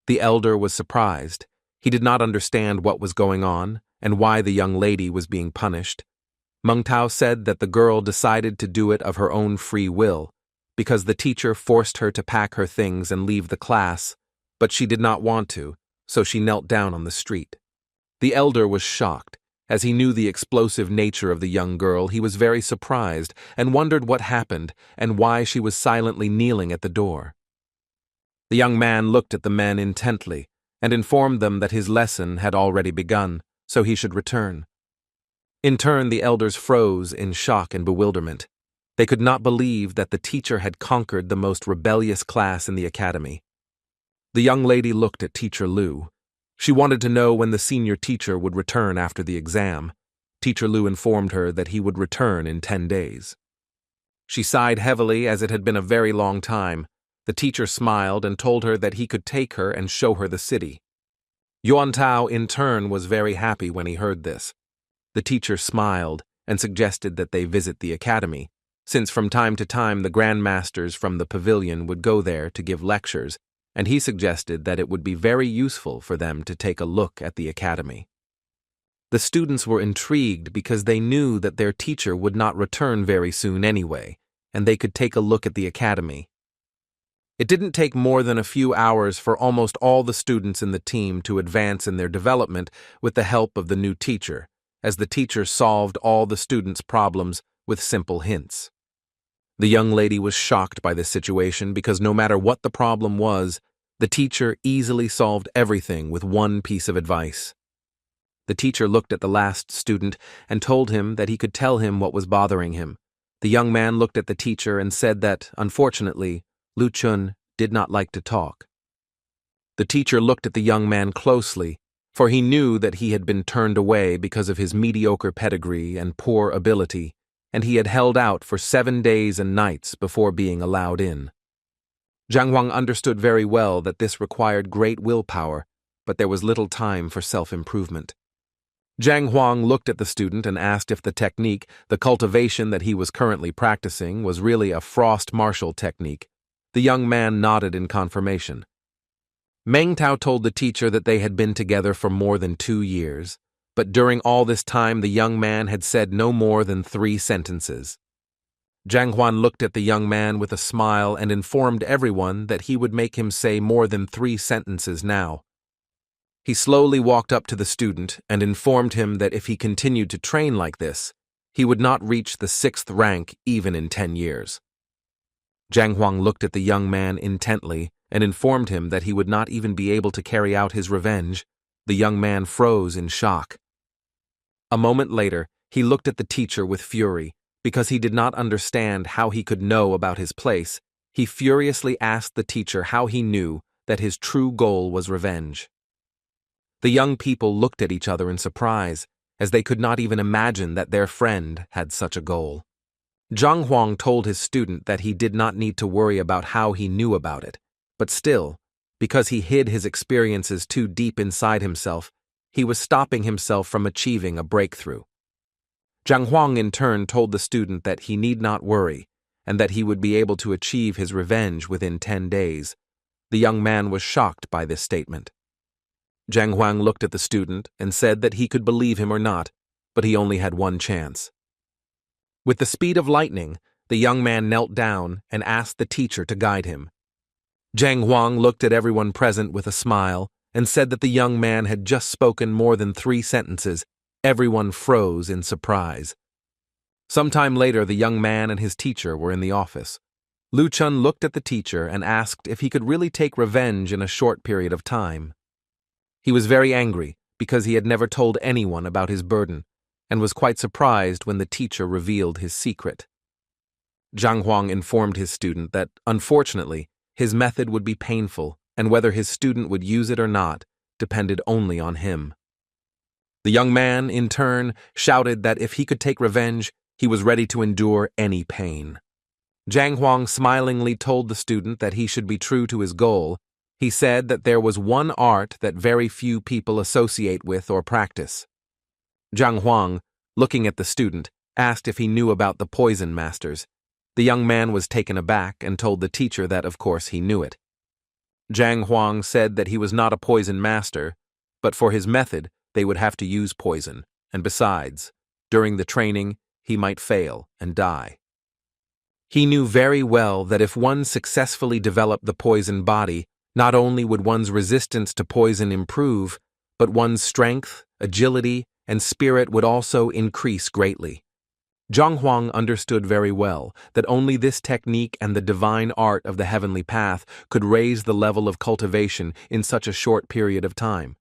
The elder was surprised. He did not understand what was going on and why the young lady was being punished. Meng Tao said that the girl decided to do it of her own free will, because the teacher forced her to pack her things and leave the class, but she did not want to, so she knelt down on the street. The elder was shocked. As he knew the explosive nature of the young girl, he was very surprised and wondered what happened and why she was silently kneeling at the door. The young man looked at the men intently and informed them that his lesson had already begun, so he should return. In turn, the elders froze in shock and bewilderment. They could not believe that the teacher had conquered the most rebellious class in the academy. The young lady looked at Teacher Liu. She wanted to know when the senior teacher would return after the exam. Teacher Liu informed her that he would return in 10 days. She sighed heavily as it had been a very long time. The teacher smiled and told her that he could take her and show her the city. Yuan Tao, in turn, was very happy when he heard this. The teacher smiled and suggested that they visit the academy, since from time to time the grandmasters from the pavilion would go there to give lectures, and he suggested that it would be very useful for them to take a look at the academy. The students were intrigued because they knew that their teacher would not return very soon anyway, and they could take a look at the academy. It didn't take more than a few hours for almost all the students in the team to advance in their development with the help of the new teacher, as the teacher solved all the students' problems with simple hints. The young lady was shocked by this situation because no matter what the problem was, the teacher easily solved everything with one piece of advice. The teacher looked at the last student and told him that he could tell him what was bothering him. The young man looked at the teacher and said that, unfortunately, Lu Chun did not like to talk. The teacher looked at the young man closely, for he knew that he had been turned away because of his mediocre pedigree and poor ability, and he had held out for 7 days and nights before being allowed in. Zhang Huang understood very well that this required great willpower, but there was little time for self-improvement. Zhang Huang looked at the student and asked if the technique, the cultivation that he was currently practicing, was really a frost martial technique. The young man nodded in confirmation. Meng Tao told the teacher that they had been together for more than 2 years, but during all this time the young man had said no more than 3 sentences. Zhang Huan looked at the young man with a smile and informed everyone that he would make him say more than 3 sentences now. He slowly walked up to the student and informed him that if he continued to train like this, he would not reach the 6th rank even in 10 years. Zhang Huang looked at the young man intently and informed him that he would not even be able to carry out his revenge. The young man froze in shock. A moment later, he looked at the teacher with fury. Because he did not understand how he could know about his place, he furiously asked the teacher how he knew that his true goal was revenge. The young people looked at each other in surprise, as they could not even imagine that their friend had such a goal. Zhang Huang told his student that he did not need to worry about how he knew about it, but still, because he hid his experiences too deep inside himself, he was stopping himself from achieving a breakthrough. Zhang Huang in turn told the student that he need not worry, and that he would be able to achieve his revenge within 10 days. The young man was shocked by this statement. Zhang Huang looked at the student and said that he could believe him or not, but he only had one chance. With the speed of lightning, the young man knelt down and asked the teacher to guide him. Zhang Huang looked at everyone present with a smile and said that the young man had just spoken more than 3 sentences. Everyone froze in surprise. Sometime later, the young man and his teacher were in the office. Lu Chun looked at the teacher and asked if he could really take revenge in a short period of time. He was very angry because he had never told anyone about his burden, and was quite surprised when the teacher revealed his secret. Zhang Huang informed his student that, unfortunately, his method would be painful, and whether his student would use it or not depended only on him. The young man, in turn, shouted that if he could take revenge, he was ready to endure any pain. Zhang Huang smilingly told the student that he should be true to his goal. He said that there was one art that very few people associate with or practice. Zhang Huang, looking at the student, asked if he knew about the poison masters. The young man was taken aback and told the teacher that of course he knew it. Zhang Huang said that he was not a poison master, but for his method they would have to use poison, and besides, during the training he might fail and die. He knew very well that if one successfully developed the poison body, not only would one's resistance to poison improve, but one's strength, agility, and spirit would also increase greatly. Zhang Huang understood very well that only this technique and the divine art of the heavenly path could raise the level of cultivation in such a short period of time.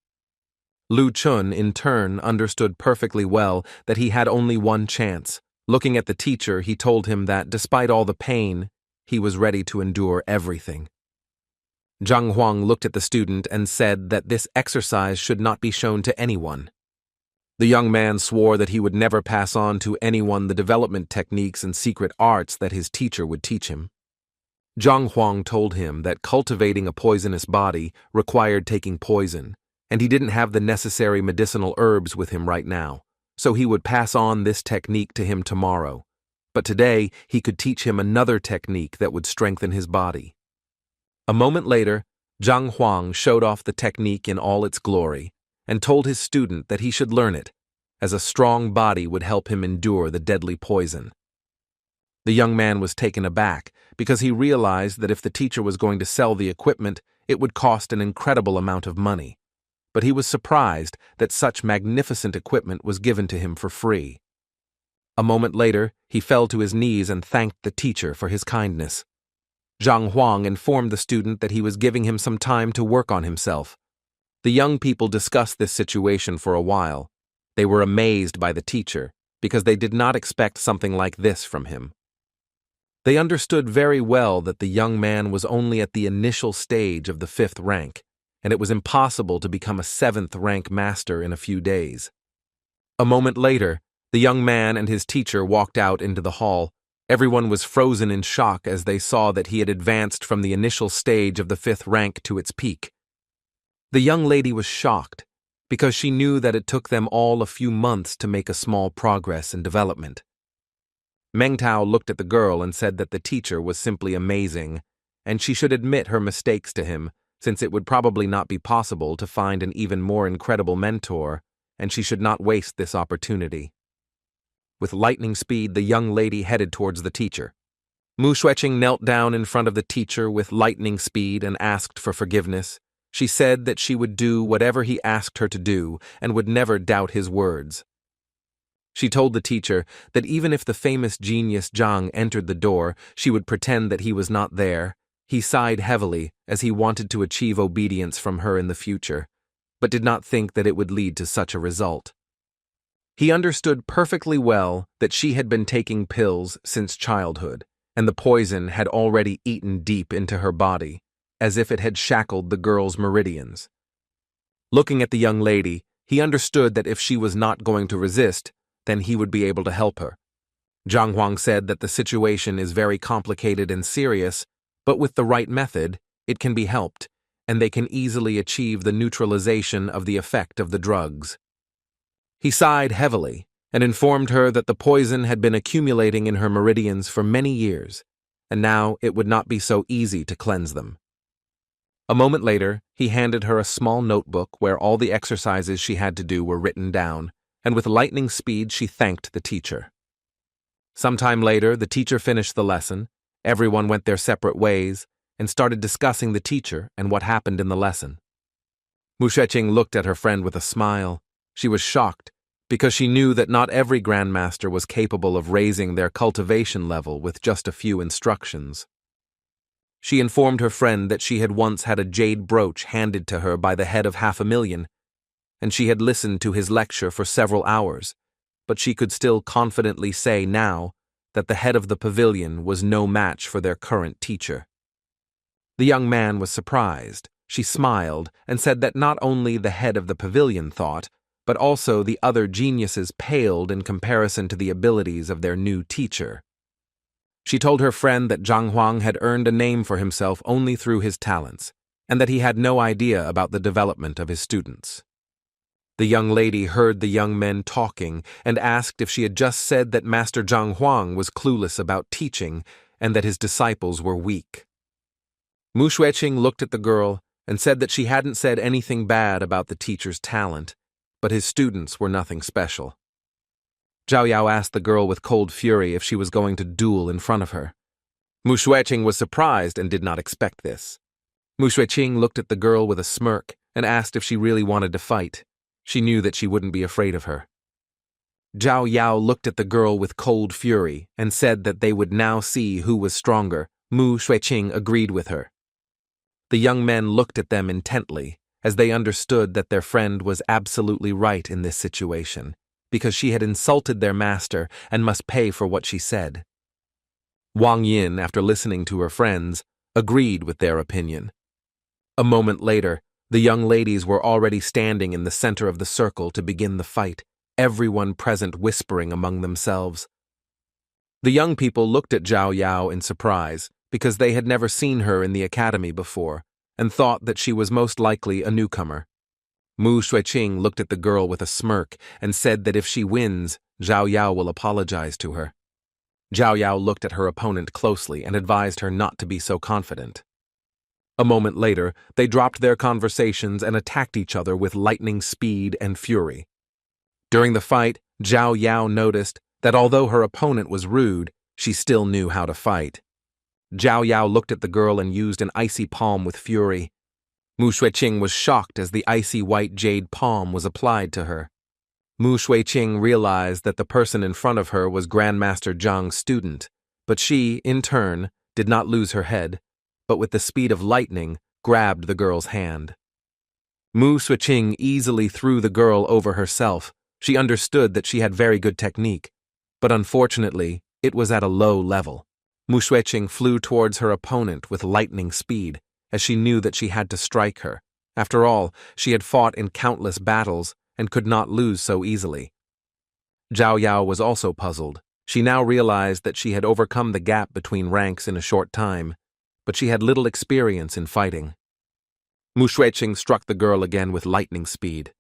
Lu Chun, in turn, understood perfectly well that he had only one chance, Looking at the teacher, he told him that, despite all the pain, he was ready to endure everything. Zhang Huang looked at the student and said that this exercise should not be shown to anyone. The young man swore that he would never pass on to anyone the development techniques and secret arts that his teacher would teach him. Zhang Huang told him that cultivating a poisonous body required taking poison, and he didn't have the necessary medicinal herbs with him right now, so he would pass on this technique to him tomorrow. But today, he could teach him another technique that would strengthen his body. A moment later, Zhang Huang showed off the technique in all its glory and told his student that he should learn it, as a strong body would help him endure the deadly poison. The young man was taken aback because he realized that if the teacher was going to sell the equipment, it would cost an incredible amount of money. But he was surprised that such magnificent equipment was given to him for free. A moment later, he fell to his knees and thanked the teacher for his kindness. Zhang Huang informed the student that he was giving him some time to work on himself. The young people discussed this situation for a while. They were amazed by the teacher because they did not expect something like this from him. They understood very well that the young man was only at the initial stage of the 5th rank, and it was impossible to become a 7th rank master in a few days. A moment later, the young man and his teacher walked out into the hall. Everyone was frozen in shock as they saw that he had advanced from the initial stage of the 5th rank to its peak. The young lady was shocked because she knew that it took them all a few months to make a small progress in development. Meng Tao looked at the girl and said that the teacher was simply amazing, and she should admit her mistakes to him, since it would probably not be possible to find an even more incredible mentor, and she should not waste this opportunity. With lightning speed, the young lady headed towards the teacher. Mu Xueqing knelt down in front of the teacher with lightning speed and asked for forgiveness. She said that she would do whatever he asked her to do and would never doubt his words. She told the teacher that even if the famous genius Zhang entered the door, she would pretend that he was not there. He sighed heavily as he wanted to achieve obedience from her in the future, but did not think that it would lead to such a result. He understood perfectly well that she had been taking pills since childhood, and the poison had already eaten deep into her body, as if it had shackled the girl's meridians. Looking at the young lady, he understood that if she was not going to resist, then he would be able to help her. Zhang Huang said that the situation is very complicated and serious, but with the right method, it can be helped, and they can easily achieve the neutralization of the effect of the drugs. He sighed heavily and informed her that the poison had been accumulating in her meridians for many years, and now it would not be so easy to cleanse them. A moment later, he handed her a small notebook where all the exercises she had to do were written down, and with lightning speed she thanked the teacher. Sometime later, the teacher finished the lesson, everyone went their separate ways, and started discussing the teacher and what happened in the lesson. Mu Xueqing looked at her friend with a smile. She was shocked, because she knew that not every grandmaster was capable of raising their cultivation level with just a few instructions. She informed her friend that she had once had a jade brooch handed to her by the head of 500,000, and she had listened to his lecture for several hours, but she could still confidently say now that the head of the pavilion was no match for their current teacher. The young man was surprised. She smiled and said that not only the head of the pavilion thought, but also the other geniuses paled in comparison to the abilities of their new teacher. She told her friend that Zhang Huang had earned a name for himself only through his talents, and that he had no idea about the development of his students. The young lady heard the young men talking and asked if she had just said that Master Zhang Huang was clueless about teaching and that his disciples were weak. Mu Xueqing looked at the girl and said that she hadn't said anything bad about the teacher's talent, but his students were nothing special. Zhao Yao asked the girl with cold fury if she was going to duel in front of her. Mu Xueqing was surprised and did not expect this. Mu Xueqing looked at the girl with a smirk and asked if she really wanted to fight. She knew that she wouldn't be afraid of her. Zhao Yao looked at the girl with cold fury and said that they would now see who was stronger. Mu Xueqing agreed with her. The young men looked at them intently, as they understood that their friend was absolutely right in this situation, because she had insulted their master and must pay for what she said. Wang Yin, after listening to her friends, agreed with their opinion. A moment later, the young ladies were already standing in the center of the circle to begin the fight, everyone present whispering among themselves. The young people looked at Zhao Yao in surprise because they had never seen her in the academy before and thought that she was most likely a newcomer. Mu Xueqing looked at the girl with a smirk and said that if she wins, Zhao Yao will apologize to her. Zhao Yao looked at her opponent closely and advised her not to be so confident. A moment later, they dropped their conversations and attacked each other with lightning speed and fury. During the fight, Zhao Yao noticed that although her opponent was rude, she still knew how to fight. Zhao Yao looked at the girl and used an icy palm with fury. Mu Xueqing was shocked as the icy white jade palm was applied to her. Mu Xueqing realized that the person in front of her was Grandmaster Zhang's student, but she, in turn, did not lose her head, but with the speed of lightning, grabbed the girl's hand. Mu Xueqing easily threw the girl over herself. She understood that she had very good technique, but unfortunately, it was at a low level. Mu Xueqing flew towards her opponent with lightning speed, as she knew that she had to strike her. After all, she had fought in countless battles and could not lose so easily. Zhao Yao was also puzzled. She now realized that she had overcome the gap between ranks in a short time, but she had little experience in fighting. Mu Xueqing struck the girl again with lightning speed.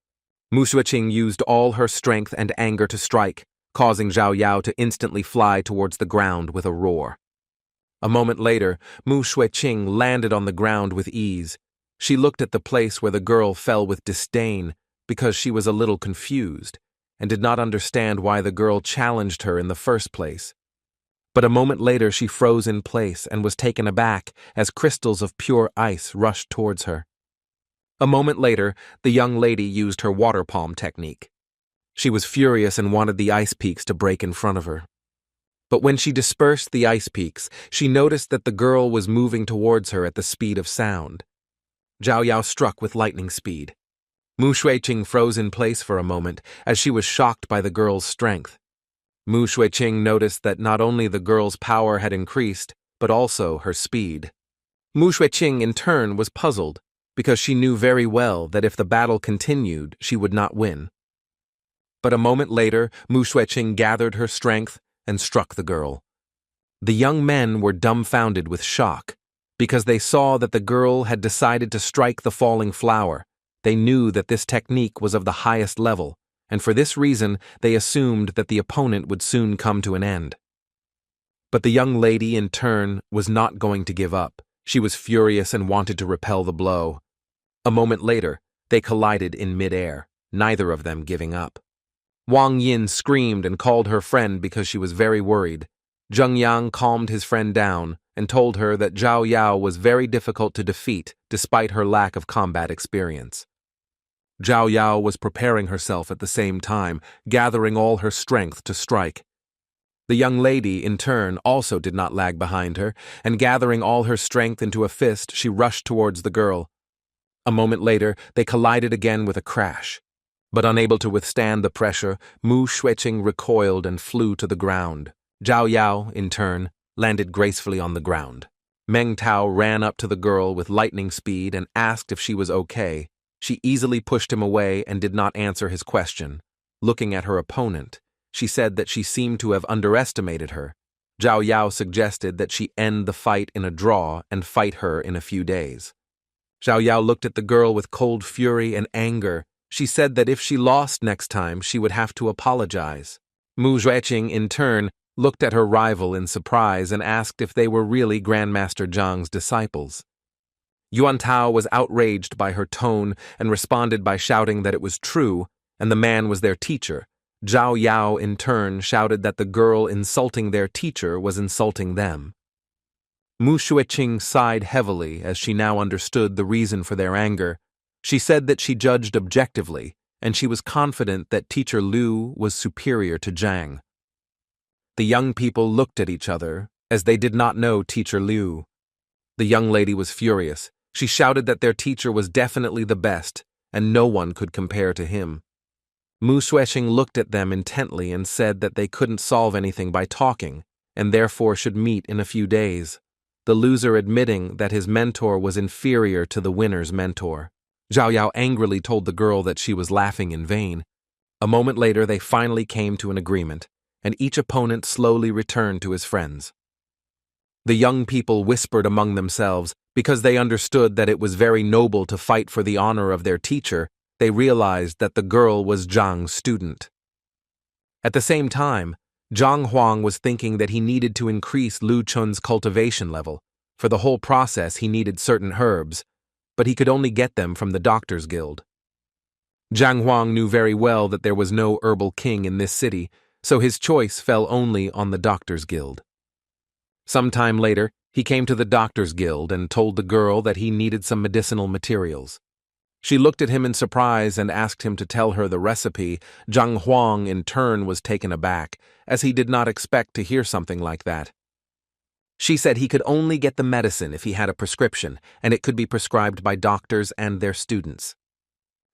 Mu Xueqing used all her strength and anger to strike, causing Zhao Yao to instantly fly towards the ground with a roar. A moment later, Mu Xueqing landed on the ground with ease. She looked at the place where the girl fell with disdain because she was a little confused and did not understand why the girl challenged her in the first place. But a moment later she froze in place and was taken aback as crystals of pure ice rushed towards her. A moment later, the young lady used her water palm technique. She was furious and wanted the ice peaks to break in front of her. But when she dispersed the ice peaks, she noticed that the girl was moving towards her at the speed of sound. Zhao Yao struck with lightning speed. Mu Xueqing froze in place for a moment as she was shocked by the girl's strength. Mu Xueqing noticed that not only the girl's power had increased, but also her speed. Mu Xueqing in turn was puzzled because she knew very well that if the battle continued, she would not win. But a moment later, Mu Xueqing gathered her strength and struck the girl. The young men were dumbfounded with shock because they saw that the girl had decided to strike the falling flower. They knew that this technique was of the highest level, and for this reason they assumed that the opponent would soon come to an end. But the young lady, in turn, was not going to give up. She was furious and wanted to repel the blow. A moment later, they collided in mid-air, neither of them giving up. Wang Yin screamed and called her friend because she was very worried. Zheng Yang calmed his friend down and told her that Zhao Yao was very difficult to defeat despite her lack of combat experience. Zhao Yao was preparing herself at the same time, gathering all her strength to strike. The young lady, in turn, also did not lag behind her, and gathering all her strength into a fist, she rushed towards the girl. A moment later, they collided again with a crash. But unable to withstand the pressure, Mu Xueqing recoiled and flew to the ground. Zhao Yao, in turn, landed gracefully on the ground. Meng Tao ran up to the girl with lightning speed and asked if she was okay. She easily pushed him away and did not answer his question. Looking at her opponent, she said that she seemed to have underestimated her. Zhao Yao suggested that she end the fight in a draw and fight her in a few days. Zhao Yao looked at the girl with cold fury and anger. She said that if she lost next time, she would have to apologize. Mu Xueqing, in turn, looked at her rival in surprise and asked if they were really Grandmaster Zhang's disciples. Yuan Tao was outraged by her tone and responded by shouting that it was true, and the man was their teacher. Zhao Yao, in turn, shouted that the girl insulting their teacher was insulting them. Mu Xueqing sighed heavily as she now understood the reason for their anger. She said that she judged objectively, and she was confident that Teacher Liu was superior to Zhang. The young people looked at each other, as they did not know Teacher Liu. The young lady was furious. She shouted that their teacher was definitely the best, and no one could compare to him. Mu Xuexing looked at them intently and said that they couldn't solve anything by talking, and therefore should meet in a few days, the loser admitting that his mentor was inferior to the winner's mentor. Zhao Yao angrily told the girl that she was laughing in vain. A moment later, they finally came to an agreement, and each opponent slowly returned to his friends. The young people whispered among themselves because they understood that it was very noble to fight for the honor of their teacher. They realized that the girl was Zhang's student. At the same time, Zhang Huang was thinking that he needed to increase Lu Chun's cultivation level. For the whole process, he needed certain herbs, but he could only get them from the Doctor's Guild. Zhang Huang knew very well that there was no herbal king in this city, so his choice fell only on the Doctor's Guild. Some time later, he came to the Doctor's Guild and told the girl that he needed some medicinal materials. She looked at him in surprise and asked him to tell her the recipe. Zhang Huang, in turn, was taken aback, as he did not expect to hear something like that. She said he could only get the medicine if he had a prescription, and it could be prescribed by doctors and their students.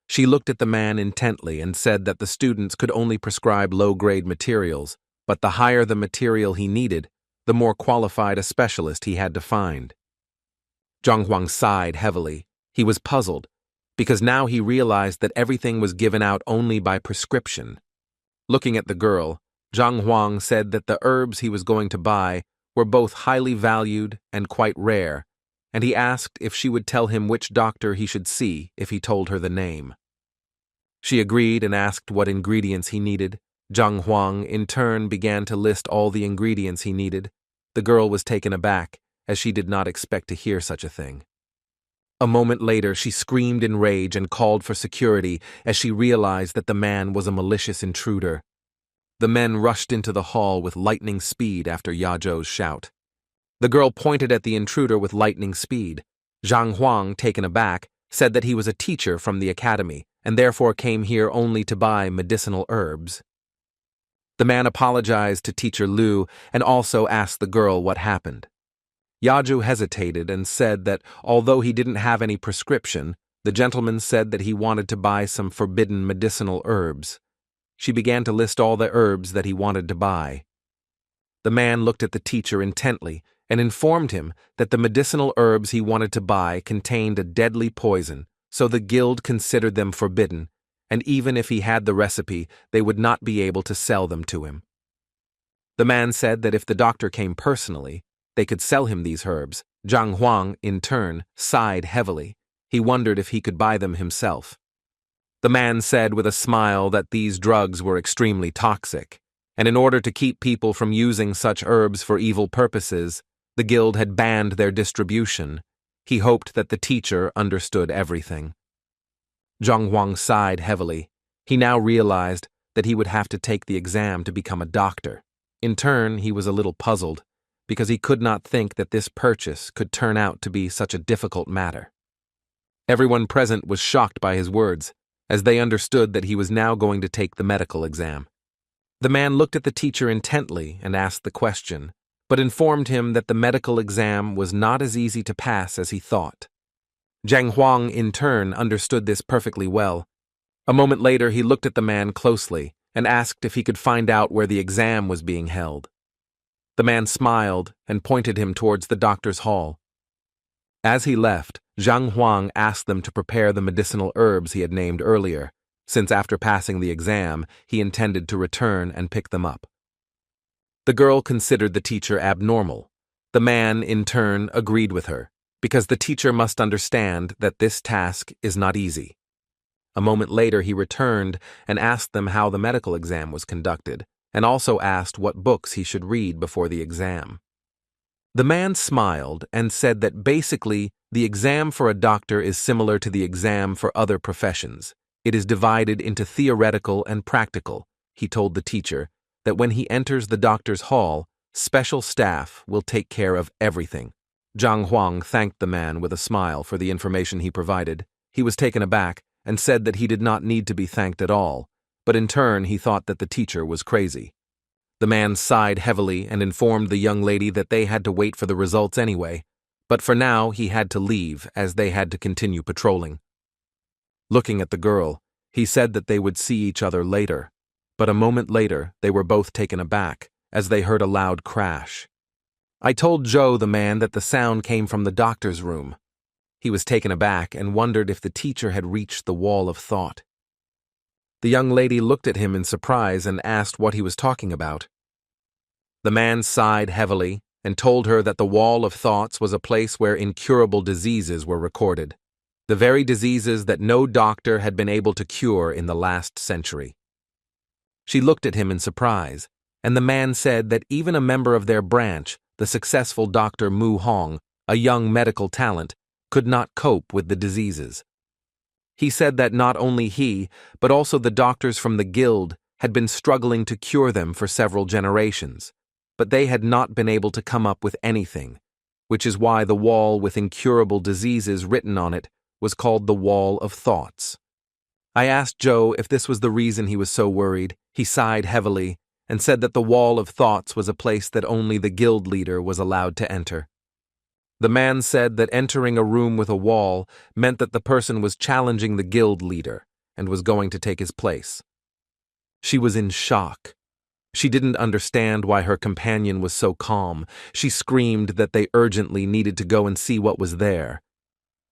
She looked at the man intently and said that the students could only prescribe low-grade materials, but the higher the material he needed, the more qualified a specialist he had to find. Zhang Huang sighed heavily. He was puzzled, because now he realized that everything was given out only by prescription. Looking at the girl, Zhang Huang said that the herbs he was going to buy were both highly valued and quite rare, and he asked if she would tell him which doctor he should see if he told her the name. She agreed and asked what ingredients he needed. Zhang Huang, in turn, began to list all the ingredients he needed. The girl was taken aback, as she did not expect to hear such a thing. A moment later, she screamed in rage and called for security as she realized that the man was a malicious intruder. The men rushed into the hall with lightning speed after Yazhou's shout. The girl pointed at the intruder with lightning speed. Zhang Huang, taken aback, said that he was a teacher from the academy and therefore came here only to buy medicinal herbs. The man apologized to Teacher Liu and also asked the girl what happened. Yazhou hesitated and said that although he didn't have any prescription, the gentleman said that he wanted to buy some forbidden medicinal herbs. She began to list all the herbs that he wanted to buy. The man looked at the teacher intently and informed him that the medicinal herbs he wanted to buy contained a deadly poison, so the guild considered them forbidden, and even if he had the recipe, they would not be able to sell them to him. The man said that if the doctor came personally, they could sell him these herbs. Zhang Huang, in turn, sighed heavily. He wondered if he could buy them himself. The man said with a smile that these drugs were extremely toxic, and in order to keep people from using such herbs for evil purposes, the guild had banned their distribution. He hoped that the teacher understood everything. Zhang Huang sighed heavily. He now realized that he would have to take the exam to become a doctor. In turn, he was a little puzzled, because he could not think that this purchase could turn out to be such a difficult matter. Everyone present was shocked by his words, as they understood that he was now going to take the medical exam. The man looked at the teacher intently and asked the question, but informed him that the medical exam was not as easy to pass as he thought. Zhang Huang, in turn, understood this perfectly well. A moment later, he looked at the man closely and asked if he could find out where the exam was being held. The man smiled and pointed him towards the doctor's hall. As he left, Zhang Huang asked them to prepare the medicinal herbs he had named earlier, since after passing the exam, he intended to return and pick them up. The girl considered the teacher abnormal. The man, in turn, agreed with her, because the teacher must understand that this task is not easy. A moment later, he returned and asked them how the medical exam was conducted, and also asked what books he should read before the exam. The man smiled and said that basically the exam for a doctor is similar to the exam for other professions. It is divided into theoretical and practical. He told the teacher that when he enters the doctor's hall, special staff will take care of everything. Zhang Huang thanked the man with a smile for the information he provided. He was taken aback and said that he did not need to be thanked at all, but in turn he thought that the teacher was crazy. The man sighed heavily and informed the young lady that they had to wait for the results anyway, but for now he had to leave as they had to continue patrolling. Looking at the girl, He said that they would see each other later, but a moment later they were both taken aback as they heard a loud crash. I told Joe, the man, that the sound came from the doctor's room. He was taken aback and wondered if the teacher had reached the wall of thought. The young lady looked at him in surprise and asked what he was talking about. The man sighed heavily and told her that the wall of thoughts was a place where incurable diseases were recorded, the very diseases that no doctor had been able to cure in the last century. She looked at him in surprise, and the man said that even a member of their branch, the successful Dr. Mu Hong, a young medical talent, could not cope with the diseases. He said that not only he, but also the doctors from the guild had been struggling to cure them for several generations, but they had not been able to come up with anything, which is why the wall with incurable diseases written on it was called the Wall of Thoughts. I asked Joe if this was the reason he was so worried. He sighed heavily and said that the Wall of Thoughts was a place that only the guild leader was allowed to enter. The man said that entering a room with a wall meant that the person was challenging the guild leader and was going to take his place. She was in shock. She didn't understand why her companion was so calm. She screamed that they urgently needed to go and see what was there.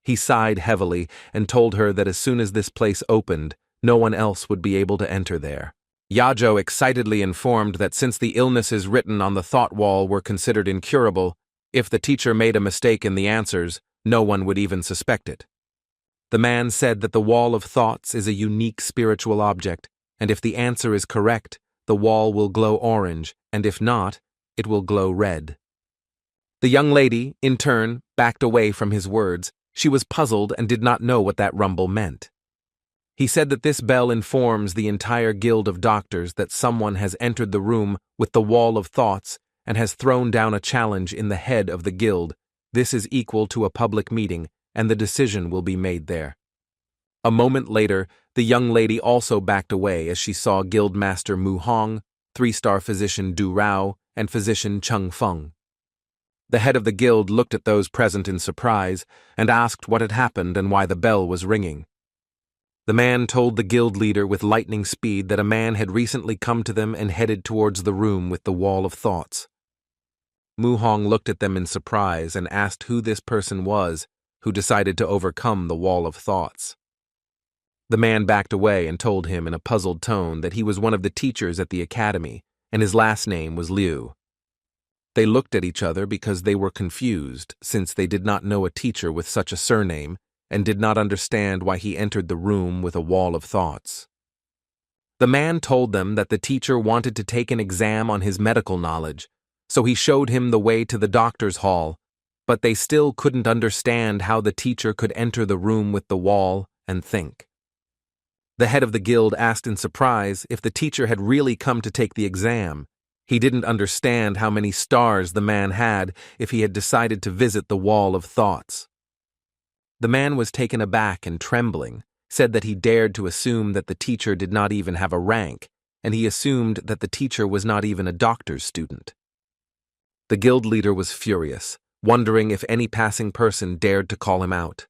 He sighed heavily and told her that as soon as this place opened, no one else would be able to enter there. Yajo excitedly informed that since the illnesses written on the thought wall were considered incurable, if the teacher made a mistake in the answers, no one would even suspect it. The man said that the Wall of Thoughts is a unique spiritual object, and if the answer is correct, the wall will glow orange, and if not, it will glow red. The young lady, in turn, backed away from his words. She was puzzled and did not know what that rumble meant. He said that this bell informs the entire guild of doctors that someone has entered the room with the Wall of Thoughts and has thrown down a challenge in the head of the guild. This is equal to a public meeting, and the decision will be made there. A moment later, the young lady also backed away as she saw Guildmaster Mu Hong, 3-star physician Du Rao, and physician Chung Feng. The head of the guild looked at those present in surprise and asked what had happened and why the bell was ringing. The man told the guild leader with lightning speed that a man had recently come to them and headed towards the room with the Wall of Thoughts. Mu Hong looked at them in surprise and asked who this person was who decided to overcome the Wall of Thoughts. The man backed away and told him in a puzzled tone that he was one of the teachers at the academy, and his last name was Liu. They looked at each other because they were confused, since they did not know a teacher with such a surname, and did not understand why he entered the room with a Wall of Thoughts. The man told them that the teacher wanted to take an exam on his medical knowledge, so he showed him the way to the doctor's hall, but they still couldn't understand how the teacher could enter the room with the wall and think. The head of the guild asked in surprise if the teacher had really come to take the exam. He didn't understand how many stars the man had if he had decided to visit the Wall of Thoughts. The man was taken aback and trembling, said that he dared to assume that the teacher did not even have a rank, and he assumed that the teacher was not even a doctor's student. The guild leader was furious, wondering if any passing person dared to call him out.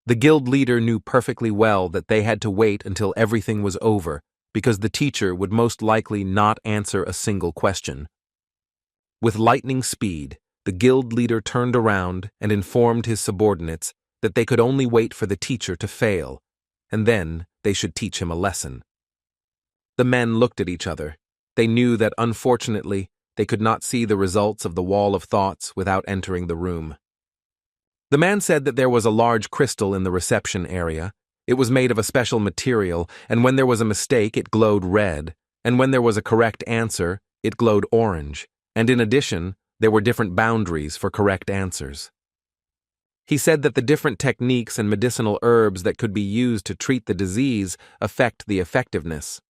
The guild leader knew perfectly well that they had to wait until everything was over, because the teacher would most likely not answer a single question. With lightning speed, the guild leader turned around and informed his subordinates that they could only wait for the teacher to fail, and then they should teach him a lesson. The men looked at each other. They knew that, unfortunately, they could not see the results of the Wall of Thoughts without entering the room. The man said that there was a large crystal in the reception area. It was made of a special material, and when there was a mistake, it glowed red, and when there was a correct answer, it glowed orange, and in addition, there were different boundaries for correct answers. He said that the different techniques and medicinal herbs that could be used to treat the disease affect the effectiveness.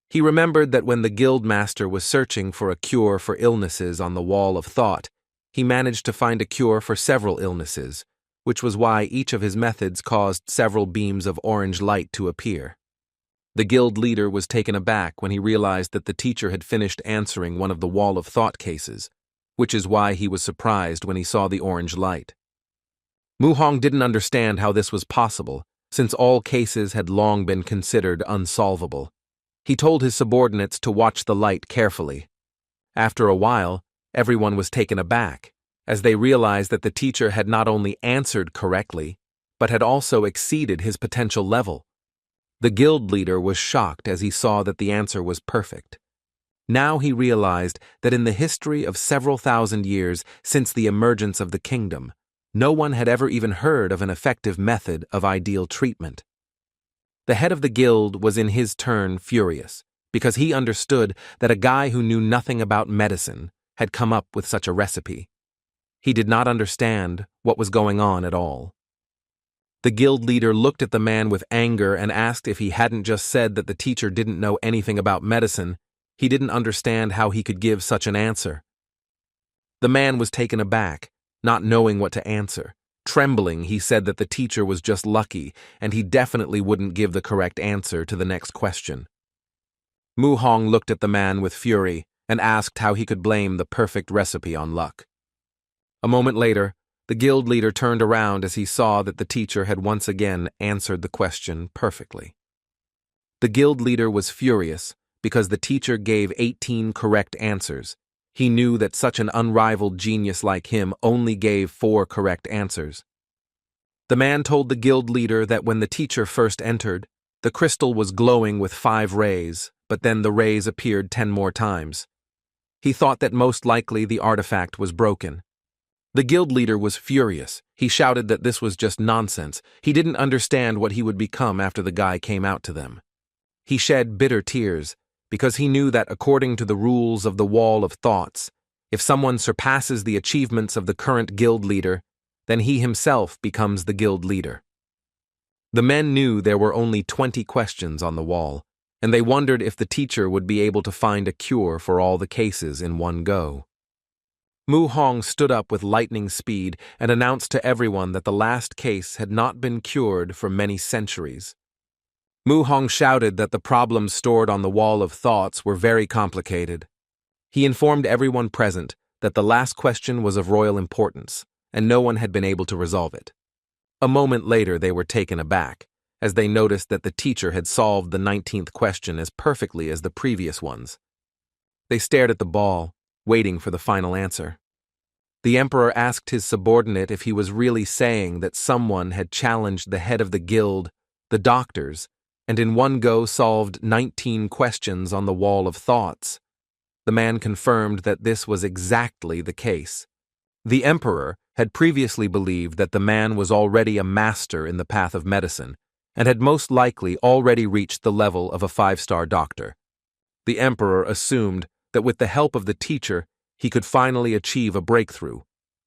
He remembered that when the guildmaster was searching for a cure for illnesses on the Wall of Thought, he managed to find a cure for several illnesses, which was why each of his methods caused several beams of orange light to appear. The guild leader was taken aback when he realized that the teacher had finished answering one of the Wall of Thought cases, which is why he was surprised when he saw the orange light. Mu Hong didn't understand how this was possible, since all cases had long been considered unsolvable. He told his subordinates to watch the light carefully. After a while, everyone was taken aback, as they realized that the teacher had not only answered correctly, but had also exceeded his potential level. The guild leader was shocked as he saw that the answer was perfect. Now he realized that in the history of several thousand years since the emergence of the kingdom, no one had ever even heard of an effective method of ideal treatment. The head of the guild was in his turn furious, because he understood that a guy who knew nothing about medicine had come up with such a recipe. He did not understand what was going on at all. The guild leader looked at the man with anger and asked if he hadn't just said that the teacher didn't know anything about medicine. He didn't understand how he could give such an answer. The man was taken aback, not knowing what to answer. Trembling, he said that the teacher was just lucky, and he definitely wouldn't give the correct answer to the next question. Mu Hong looked at the man with fury and asked how he could blame the perfect recipe on luck. A moment later, the guild leader turned around as he saw that the teacher had once again answered the question perfectly. The guild leader was furious because the teacher gave 18 correct answers. He knew that such an unrivaled genius like him only gave 4 correct answers. The man told the guild leader that when the teacher first entered, the crystal was glowing with 5 rays, but then the rays appeared 10 more times. He thought that most likely the artifact was broken. The guild leader was furious. He shouted that this was just nonsense. He didn't understand what he would become after the guy came out to them. He shed bitter tears, because he knew that according to the rules of the Wall of Thoughts, if someone surpasses the achievements of the current guild leader, then he himself becomes the guild leader. The men knew there were only 20 questions on the wall, and they wondered if the teacher would be able to find a cure for all the cases in one go. Mu Hong stood up with lightning speed and announced to everyone that the last case had not been cured for many centuries. Mu Hong shouted that the problems stored on the Wall of Thoughts were very complicated. He informed everyone present that the last question was of royal importance, and no one had been able to resolve it. A moment later they were taken aback, as they noticed that the teacher had solved the 19th question as perfectly as the previous ones. They stared at the ball, waiting for the final answer. The emperor asked his subordinate if he was really saying that someone had challenged the head of the guild, the doctors, and in one go solved 19 questions on the Wall of Thoughts. The man confirmed that this was exactly the case. The emperor had previously believed that the man was already a master in the path of medicine, and had most likely already reached the level of a 5-star doctor. The emperor assumed that with the help of the teacher, he could finally achieve a breakthrough.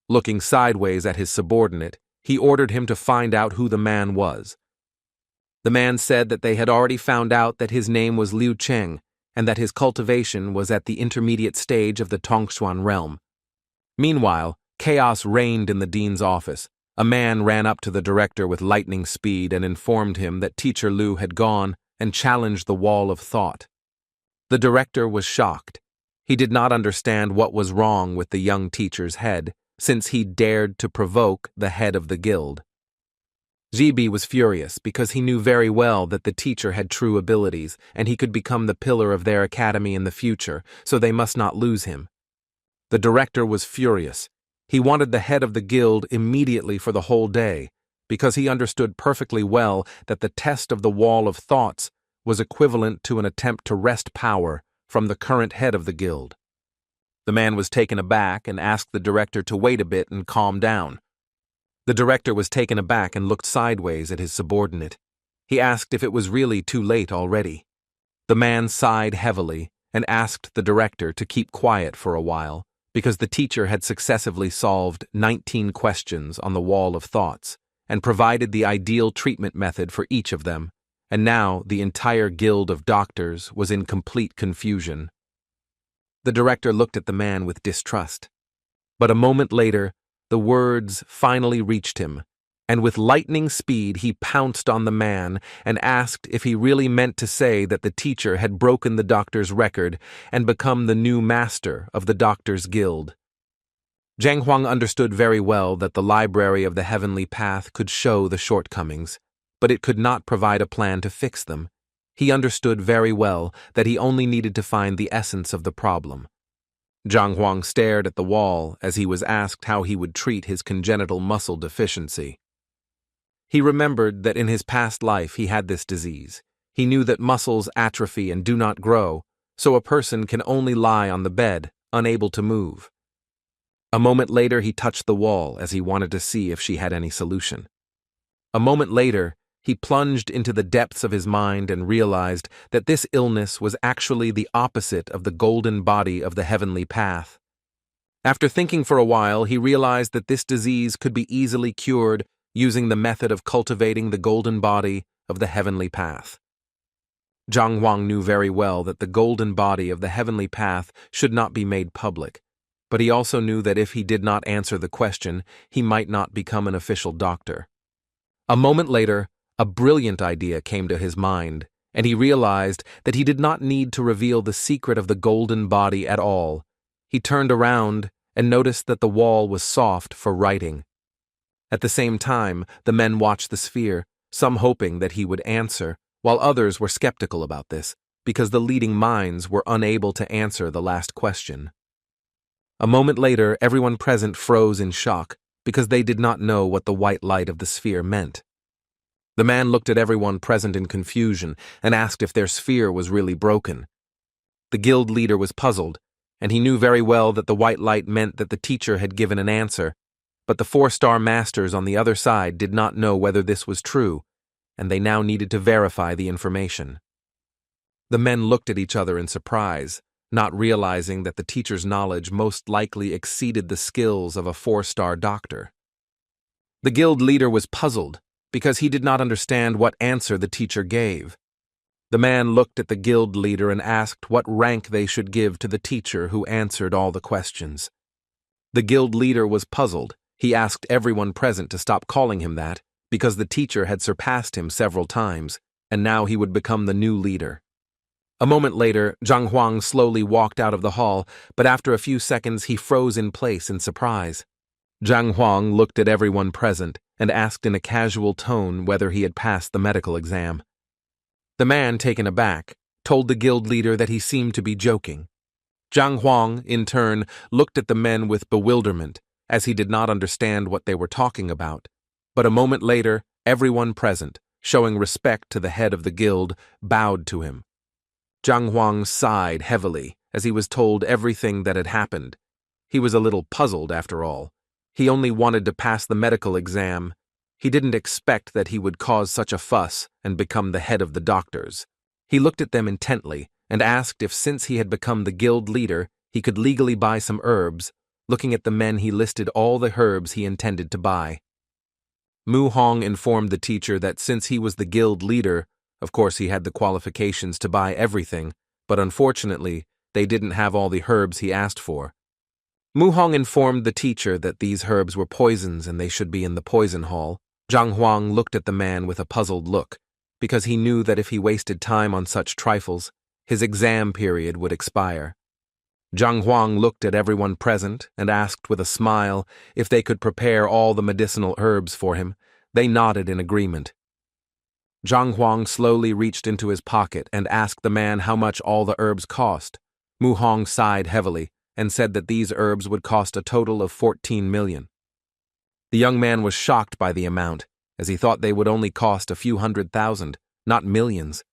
Looking sideways at his subordinate, he ordered him to find out who the man was. The man said that they had already found out that his name was Liu Cheng, and that his cultivation was at the intermediate stage of the Tongshuan realm. Meanwhile, chaos reigned in the dean's office. A man ran up to the director with lightning speed and informed him that Teacher Liu had gone and challenged the Wall of Thought. The director was shocked. He did not understand what was wrong with the young teacher's head, since he dared to provoke the head of the guild. Zibi was furious because he knew very well that the teacher had true abilities and he could become the pillar of their academy in the future, so they must not lose him. The director was furious. He wanted the head of the guild immediately for the whole day, because he understood perfectly well that the test of the Wall of Thoughts was equivalent to an attempt to wrest power from the current head of the guild. The man was taken aback and asked the director to wait a bit and calm down. The director was taken aback and looked sideways at his subordinate. He asked if it was really too late already. The man sighed heavily and asked the director to keep quiet for a while, because the teacher had successively solved 19 questions on the Wall of Thoughts and provided the ideal treatment method for each of them, and now the entire guild of doctors was in complete confusion. The director looked at the man with distrust. But a moment later, the words finally reached him, and with lightning speed he pounced on the man and asked if he really meant to say that the teacher had broken the doctor's record and become the new master of the Doctors' Guild. Zhang Huang understood very well that the Library of the Heavenly Path could show the shortcomings, but it could not provide a plan to fix them. He understood very well that he only needed to find the essence of the problem. Zhang Huang stared at the wall as he was asked how he would treat his congenital muscle deficiency. He remembered that in his past life he had this disease. He knew that muscles atrophy and do not grow, so a person can only lie on the bed, unable to move. A moment later he touched the wall as he wanted to see if she had any solution. A moment later, he plunged into the depths of his mind and realized that this illness was actually the opposite of the golden body of the heavenly path. After thinking for a while, he realized that this disease could be easily cured using the method of cultivating the golden body of the heavenly path. Zhang Huang knew very well that the golden body of the heavenly path should not be made public, but he also knew that if he did not answer the question, he might not become an official doctor. A moment later, a brilliant idea came to his mind, and he realized that he did not need to reveal the secret of the golden body at all. He turned around and noticed that the wall was soft for writing. At the same time, the men watched the sphere, some hoping that he would answer, while others were skeptical about this, because the leading minds were unable to answer the last question. A moment later, everyone present froze in shock, because they did not know what the white light of the sphere meant. The man looked at everyone present in confusion and asked if their sphere was really broken. The guild leader was puzzled, and he knew very well that the white light meant that the teacher had given an answer, but the 4-star masters on the other side did not know whether this was true, and they now needed to verify the information. The men looked at each other in surprise, not realizing that the teacher's knowledge most likely exceeded the skills of a 4-star doctor. The guild leader was puzzled, because he did not understand what answer the teacher gave. The man looked at the guild leader and asked what rank they should give to the teacher who answered all the questions. The guild leader was puzzled. He asked everyone present to stop calling him that, because the teacher had surpassed him several times, and now he would become the new leader. A moment later, Zhang Huang slowly walked out of the hall, but after a few seconds he froze in place in surprise. Zhang Huang looked at everyone present and asked in a casual tone whether he had passed the medical exam. The man, taken aback, told the guild leader that he seemed to be joking. Zhang Huang, in turn, looked at the men with bewilderment, as he did not understand what they were talking about. But a moment later, everyone present, showing respect to the head of the guild, bowed to him. Zhang Huang sighed heavily as he was told everything that had happened. He was a little puzzled after all. He only wanted to pass the medical exam. He didn't expect that he would cause such a fuss and become the head of the doctors. He looked at them intently and asked if, since he had become the guild leader, he could legally buy some herbs. Looking at the men, he listed all the herbs he intended to buy. Mu Hong informed the teacher that since he was the guild leader, of course he had the qualifications to buy everything, but unfortunately, they didn't have all the herbs he asked for. Mu Hong informed the teacher that these herbs were poisons and they should be in the poison hall. Zhang Huang looked at the man with a puzzled look, because he knew that if he wasted time on such trifles, his exam period would expire. Zhang Huang looked at everyone present and asked with a smile if they could prepare all the medicinal herbs for him. They nodded in agreement. Zhang Huang slowly reached into his pocket and asked the man how much all the herbs cost. Mu Hong sighed heavily and said that these herbs would cost a total of 14 million. The young man was shocked by the amount, as he thought they would only cost a few 100,000, not millions.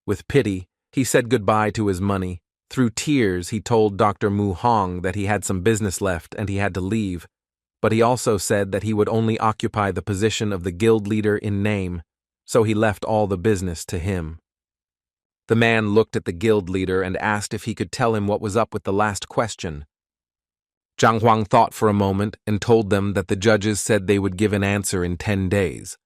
With pity, he said goodbye to his money. Through tears, he told Dr. Mu Hong that he had some business left and he had to leave, but he also said that he would only occupy the position of the guild leader in name, so he left all the business to him. The man looked at the guild leader and asked if he could tell him what was up with the last question. Zhang Huang thought for a moment and told them that the judges said they would give an answer in 10 days.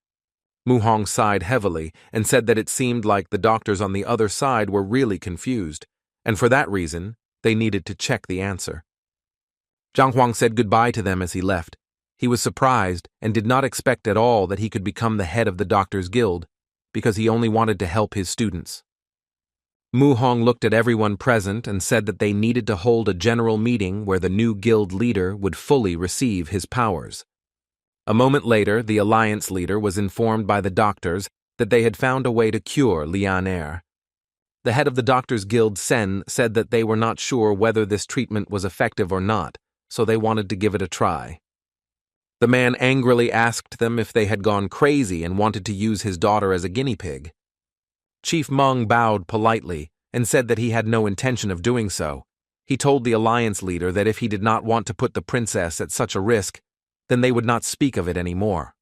Mu Hong sighed heavily and said that it seemed like the doctors on the other side were really confused, and for that reason, they needed to check the answer. Zhang Huang said goodbye to them as he left. He was surprised and did not expect at all that he could become the head of the Doctors' Guild, because he only wanted to help his students. Mu Hong looked at everyone present and said that they needed to hold a general meeting where the new guild leader would fully receive his powers. A moment later, the alliance leader was informed by the doctors that they had found a way to cure Lian Air. The head of the Doctors Guild, Sen, said that they were not sure whether this treatment was effective or not, so they wanted to give it a try. The man angrily asked them if they had gone crazy and wanted to use his daughter as a guinea pig. Chief Meng bowed politely and said that he had no intention of doing so. He told the alliance leader that if he did not want to put the princess at such a risk, then they would not speak of it anymore.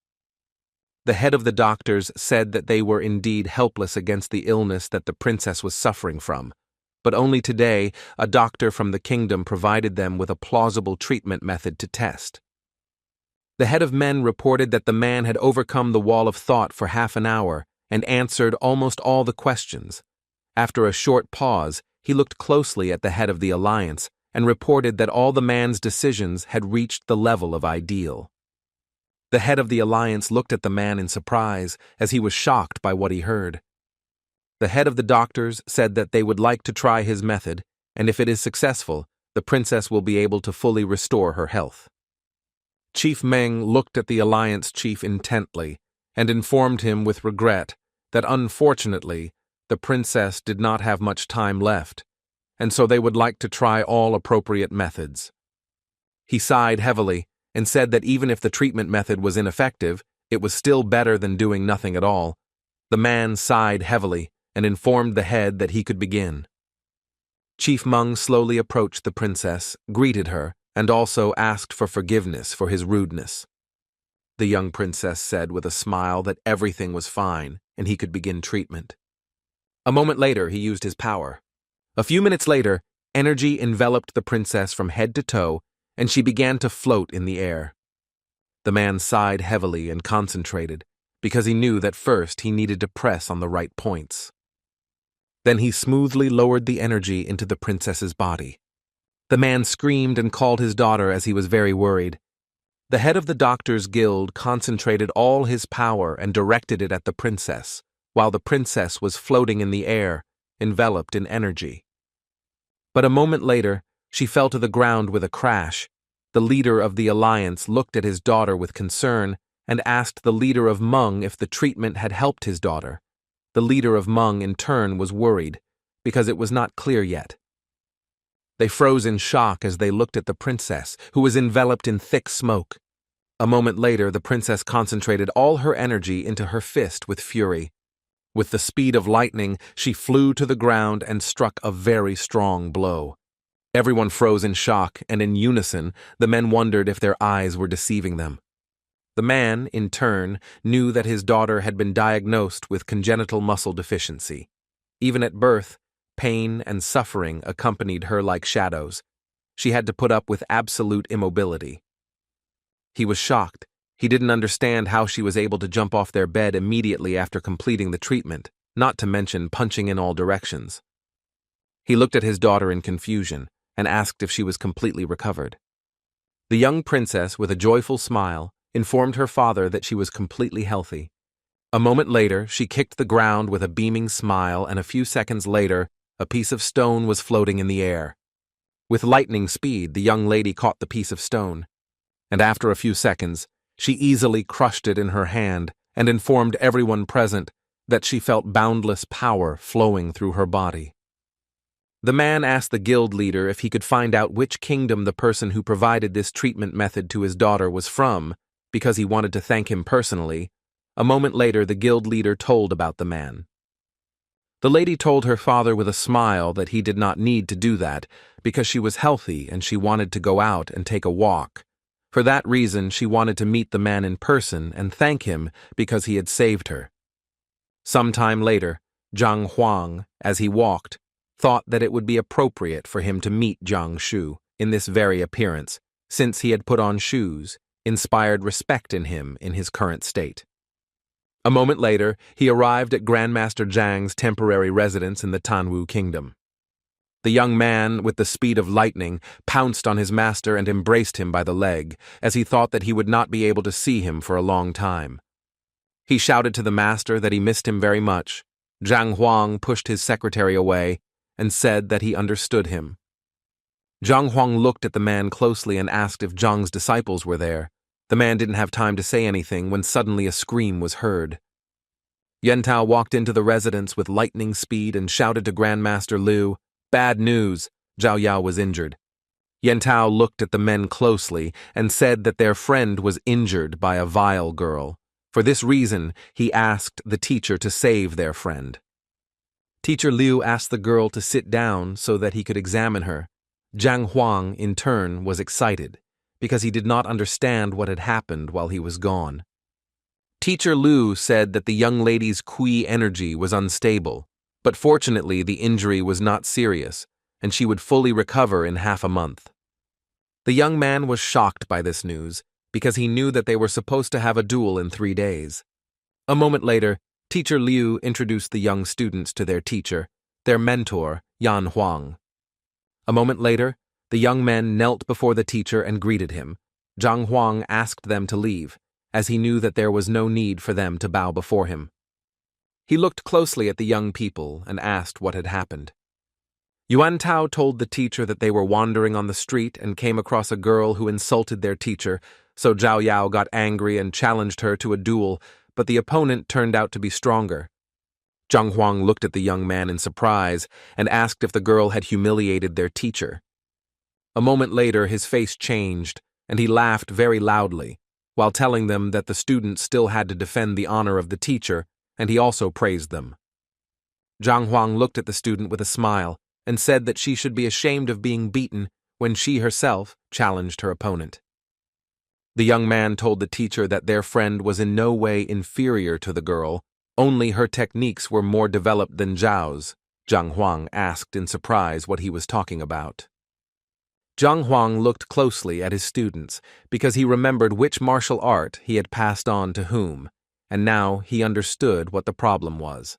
The head of the doctors said that they were indeed helpless against the illness that the princess was suffering from, but only today a doctor from the kingdom provided them with a plausible treatment method to test. The head of men reported that the man had overcome the wall of thought for half an hour and answered almost all the questions. After a short pause, he looked closely at the head of the alliance and reported that all the man's decisions had reached the level of ideal. The head of the alliance looked at the man in surprise, as he was shocked by what he heard. The head of the doctors said that they would like to try his method, and if it is successful, the princess will be able to fully restore her health. Chief Meng looked at the alliance chief intently and informed him with regret that unfortunately the princess did not have much time left, and so they would like to try all appropriate methods. He sighed heavily and said that even if the treatment method was ineffective, it was still better than doing nothing at all. The man sighed heavily and informed the head that he could begin. Chief Meng slowly approached the princess, greeted her, and also asked for forgiveness for his rudeness. The young princess said with a smile that everything was fine and he could begin treatment. A moment later, he used his power. A few minutes later, energy enveloped the princess from head to toe, and she began to float in the air. The man sighed heavily and concentrated, because he knew that first he needed to press on the right points. Then he smoothly lowered the energy into the princess's body. The man screamed and called his daughter as he was very worried. The head of the Doctors Guild concentrated all his power and directed it at the princess, while the princess was floating in the air, enveloped in energy. But a moment later, she fell to the ground with a crash. The leader of the alliance looked at his daughter with concern and asked the leader of Meng if the treatment had helped his daughter. The leader of Meng, in turn, was worried, because it was not clear yet. They froze in shock as they looked at the princess, who was enveloped in thick smoke. A moment later, the princess concentrated all her energy into her fist with fury. With the speed of lightning, she flew to the ground and struck a very strong blow. Everyone froze in shock, and in unison, the men wondered if their eyes were deceiving them. The man, in turn, knew that his daughter had been diagnosed with congenital muscle deficiency. Even at birth, pain and suffering accompanied her like shadows. She had to put up with absolute immobility. He was shocked. He didn't understand how she was able to jump off their bed immediately after completing the treatment, not to mention punching in all directions. He looked at his daughter in confusion and asked if she was completely recovered. The young princess, with a joyful smile, informed her father that she was completely healthy. A moment later, she kicked the ground with a beaming smile, and a few seconds later, a piece of stone was floating in the air. With lightning speed, the young lady caught the piece of stone, and after a few seconds, she easily crushed it in her hand and informed everyone present that she felt boundless power flowing through her body. The man asked the guild leader if he could find out which kingdom the person who provided this treatment method to his daughter was from, because he wanted to thank him personally. A moment later, the guild leader told about the man. The lady told her father with a smile that he did not need to do that, because she was healthy and she wanted to go out and take a walk. For that reason, she wanted to meet the man in person and thank him because he had saved her. Some time later, Zhang Huang, as he walked, thought that it would be appropriate for him to meet Jiang Shu in this very appearance, since he had put on shoes, inspired respect in him in his current state. A moment later, he arrived at Grandmaster Zhang's temporary residence in the Tanwu Kingdom. The young man, with the speed of lightning, pounced on his master and embraced him by the leg, as he thought that he would not be able to see him for a long time. He shouted to the master that he missed him very much. Zhang Huang pushed his secretary away and said that he understood him. Zhang Huang looked at the man closely and asked if Zhang's disciples were there. The man didn't have time to say anything when suddenly a scream was heard. Yentao walked into the residence with lightning speed and shouted to Grandmaster Liu, "Bad news! Zhao Yao was injured." Yentao looked at the men closely and said that their friend was injured by a vile girl. For this reason, he asked the teacher to save their friend. Teacher Liu asked the girl to sit down so that he could examine her. Zhang Huang, in turn, was excited, because he did not understand what had happened while he was gone. Teacher Liu said that the young lady's Qi energy was unstable, but fortunately the injury was not serious, and she would fully recover in half a month. The young man was shocked by this news, because he knew that they were supposed to have a duel in 3 days. A moment later, Teacher Liu introduced the young students to their teacher, their mentor, Yan Huang. A moment later, the young men knelt before the teacher and greeted him. Zhang Huang asked them to leave, as he knew that there was no need for them to bow before him. He looked closely at the young people and asked what had happened. Yuan Tao told the teacher that they were wandering on the street and came across a girl who insulted their teacher, so Zhao Yao got angry and challenged her to a duel, but the opponent turned out to be stronger. Zhang Huang looked at the young man in surprise and asked if the girl had humiliated their teacher. A moment later, his face changed, and he laughed very loudly, while telling them that the students still had to defend the honor of the teacher, and he also praised them. Zhang Huang looked at the student with a smile and said that she should be ashamed of being beaten when she herself challenged her opponent. The young man told the teacher that their friend was in no way inferior to the girl, only her techniques were more developed than Zhao's. Zhang Huang asked in surprise what he was talking about. Zhang Huang looked closely at his students because he remembered which martial art he had passed on to whom, and now he understood what the problem was.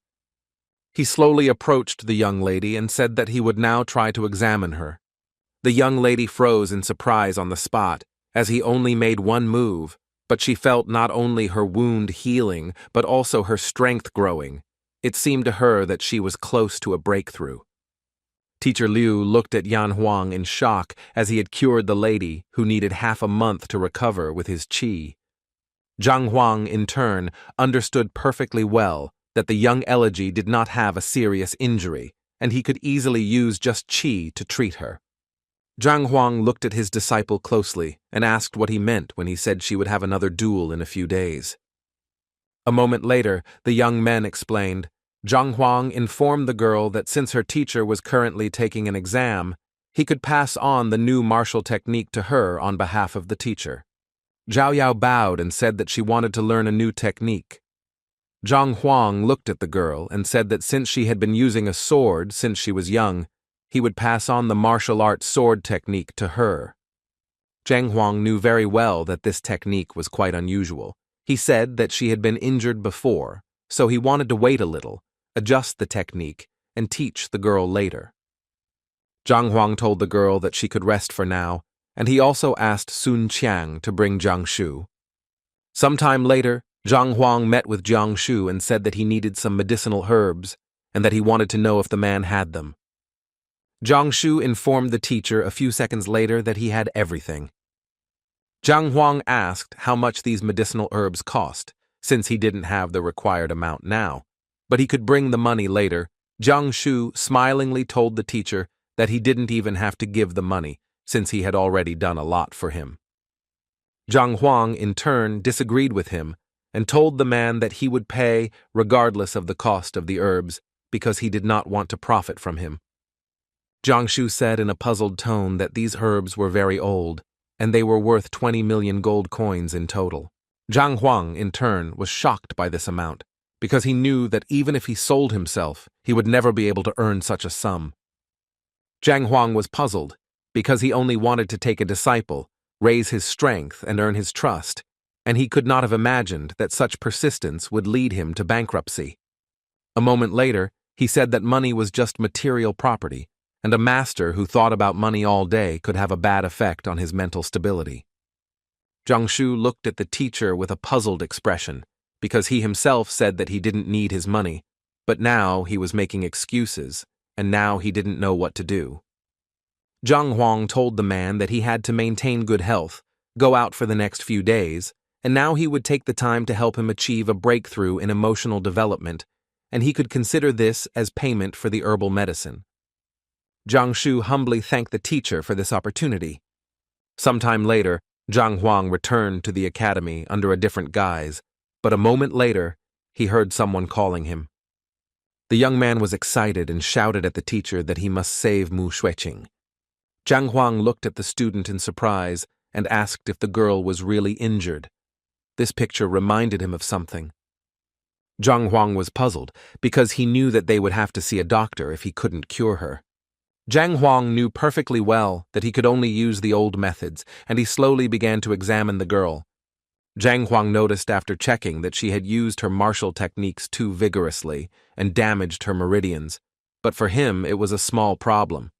He slowly approached the young lady and said that he would now try to examine her. The young lady froze in surprise on the spot, as he only made one move, but she felt not only her wound healing, but also her strength growing. It seemed to her that she was close to a breakthrough. Teacher Liu looked at Yan Huang in shock as he had cured the lady, who needed half a month to recover with his qi. Zhang Huang, in turn, understood perfectly well that the young elegy did not have a serious injury, and he could easily use just qi to treat her. Zhang Huang looked at his disciple closely and asked what he meant when he said she would have another duel in a few days. A moment later, the young men explained. Zhang Huang informed the girl that since her teacher was currently taking an exam, he could pass on the new martial technique to her on behalf of the teacher. Zhao Yao bowed and said that she wanted to learn a new technique. Zhang Huang looked at the girl and said that since she had been using a sword since she was young, he would pass on the martial art sword technique to her. Zhang Huang knew very well that this technique was quite unusual. He said that she had been injured before, so he wanted to wait a little, adjust the technique, and teach the girl later. Zhang Huang told the girl that she could rest for now, and he also asked Sun Qiang to bring Jiang Shu. Sometime later, Zhang Huang met with Jiang Shu and said that he needed some medicinal herbs, and that he wanted to know if the man had them. Jiang Shu informed the teacher a few seconds later that he had everything. Zhang Huang asked how much these medicinal herbs cost, since he didn't have the required amount now, but he could bring the money later. Jiang Shu smilingly told the teacher that he didn't even have to give the money, since he had already done a lot for him. Zhang Huang, in turn, disagreed with him and told the man that he would pay regardless of the cost of the herbs because he did not want to profit from him. Jiang Shu said in a puzzled tone that these herbs were very old, and they were worth 20 million gold coins in total. Zhang Huang, in turn, was shocked by this amount, because he knew that even if he sold himself, he would never be able to earn such a sum. Zhang Huang was puzzled, because he only wanted to take a disciple, raise his strength, and earn his trust, and he could not have imagined that such persistence would lead him to bankruptcy. A moment later, he said that money was just material property, and a master who thought about money all day could have a bad effect on his mental stability. Jiang Shu looked at the teacher with a puzzled expression, because he himself said that he didn't need his money, but now he was making excuses, and now he didn't know what to do. Zhang Huang told the man that he had to maintain good health, go out for the next few days, and now he would take the time to help him achieve a breakthrough in emotional development, and he could consider this as payment for the herbal medicine. Zhang Shu humbly thanked the teacher for this opportunity. Sometime later, Zhang Huang returned to the academy under a different guise, but a moment later, he heard someone calling him. The young man was excited and shouted at the teacher that he must save Mu Xueqing. Zhang Huang looked at the student in surprise and asked if the girl was really injured. This picture reminded him of something. Zhang Huang was puzzled because he knew that they would have to see a doctor if he couldn't cure her. Zhang Huang knew perfectly well that he could only use the old methods, and he slowly began to examine the girl. Zhang Huang noticed after checking that she had used her martial techniques too vigorously and damaged her meridians, but for him it was a small problem.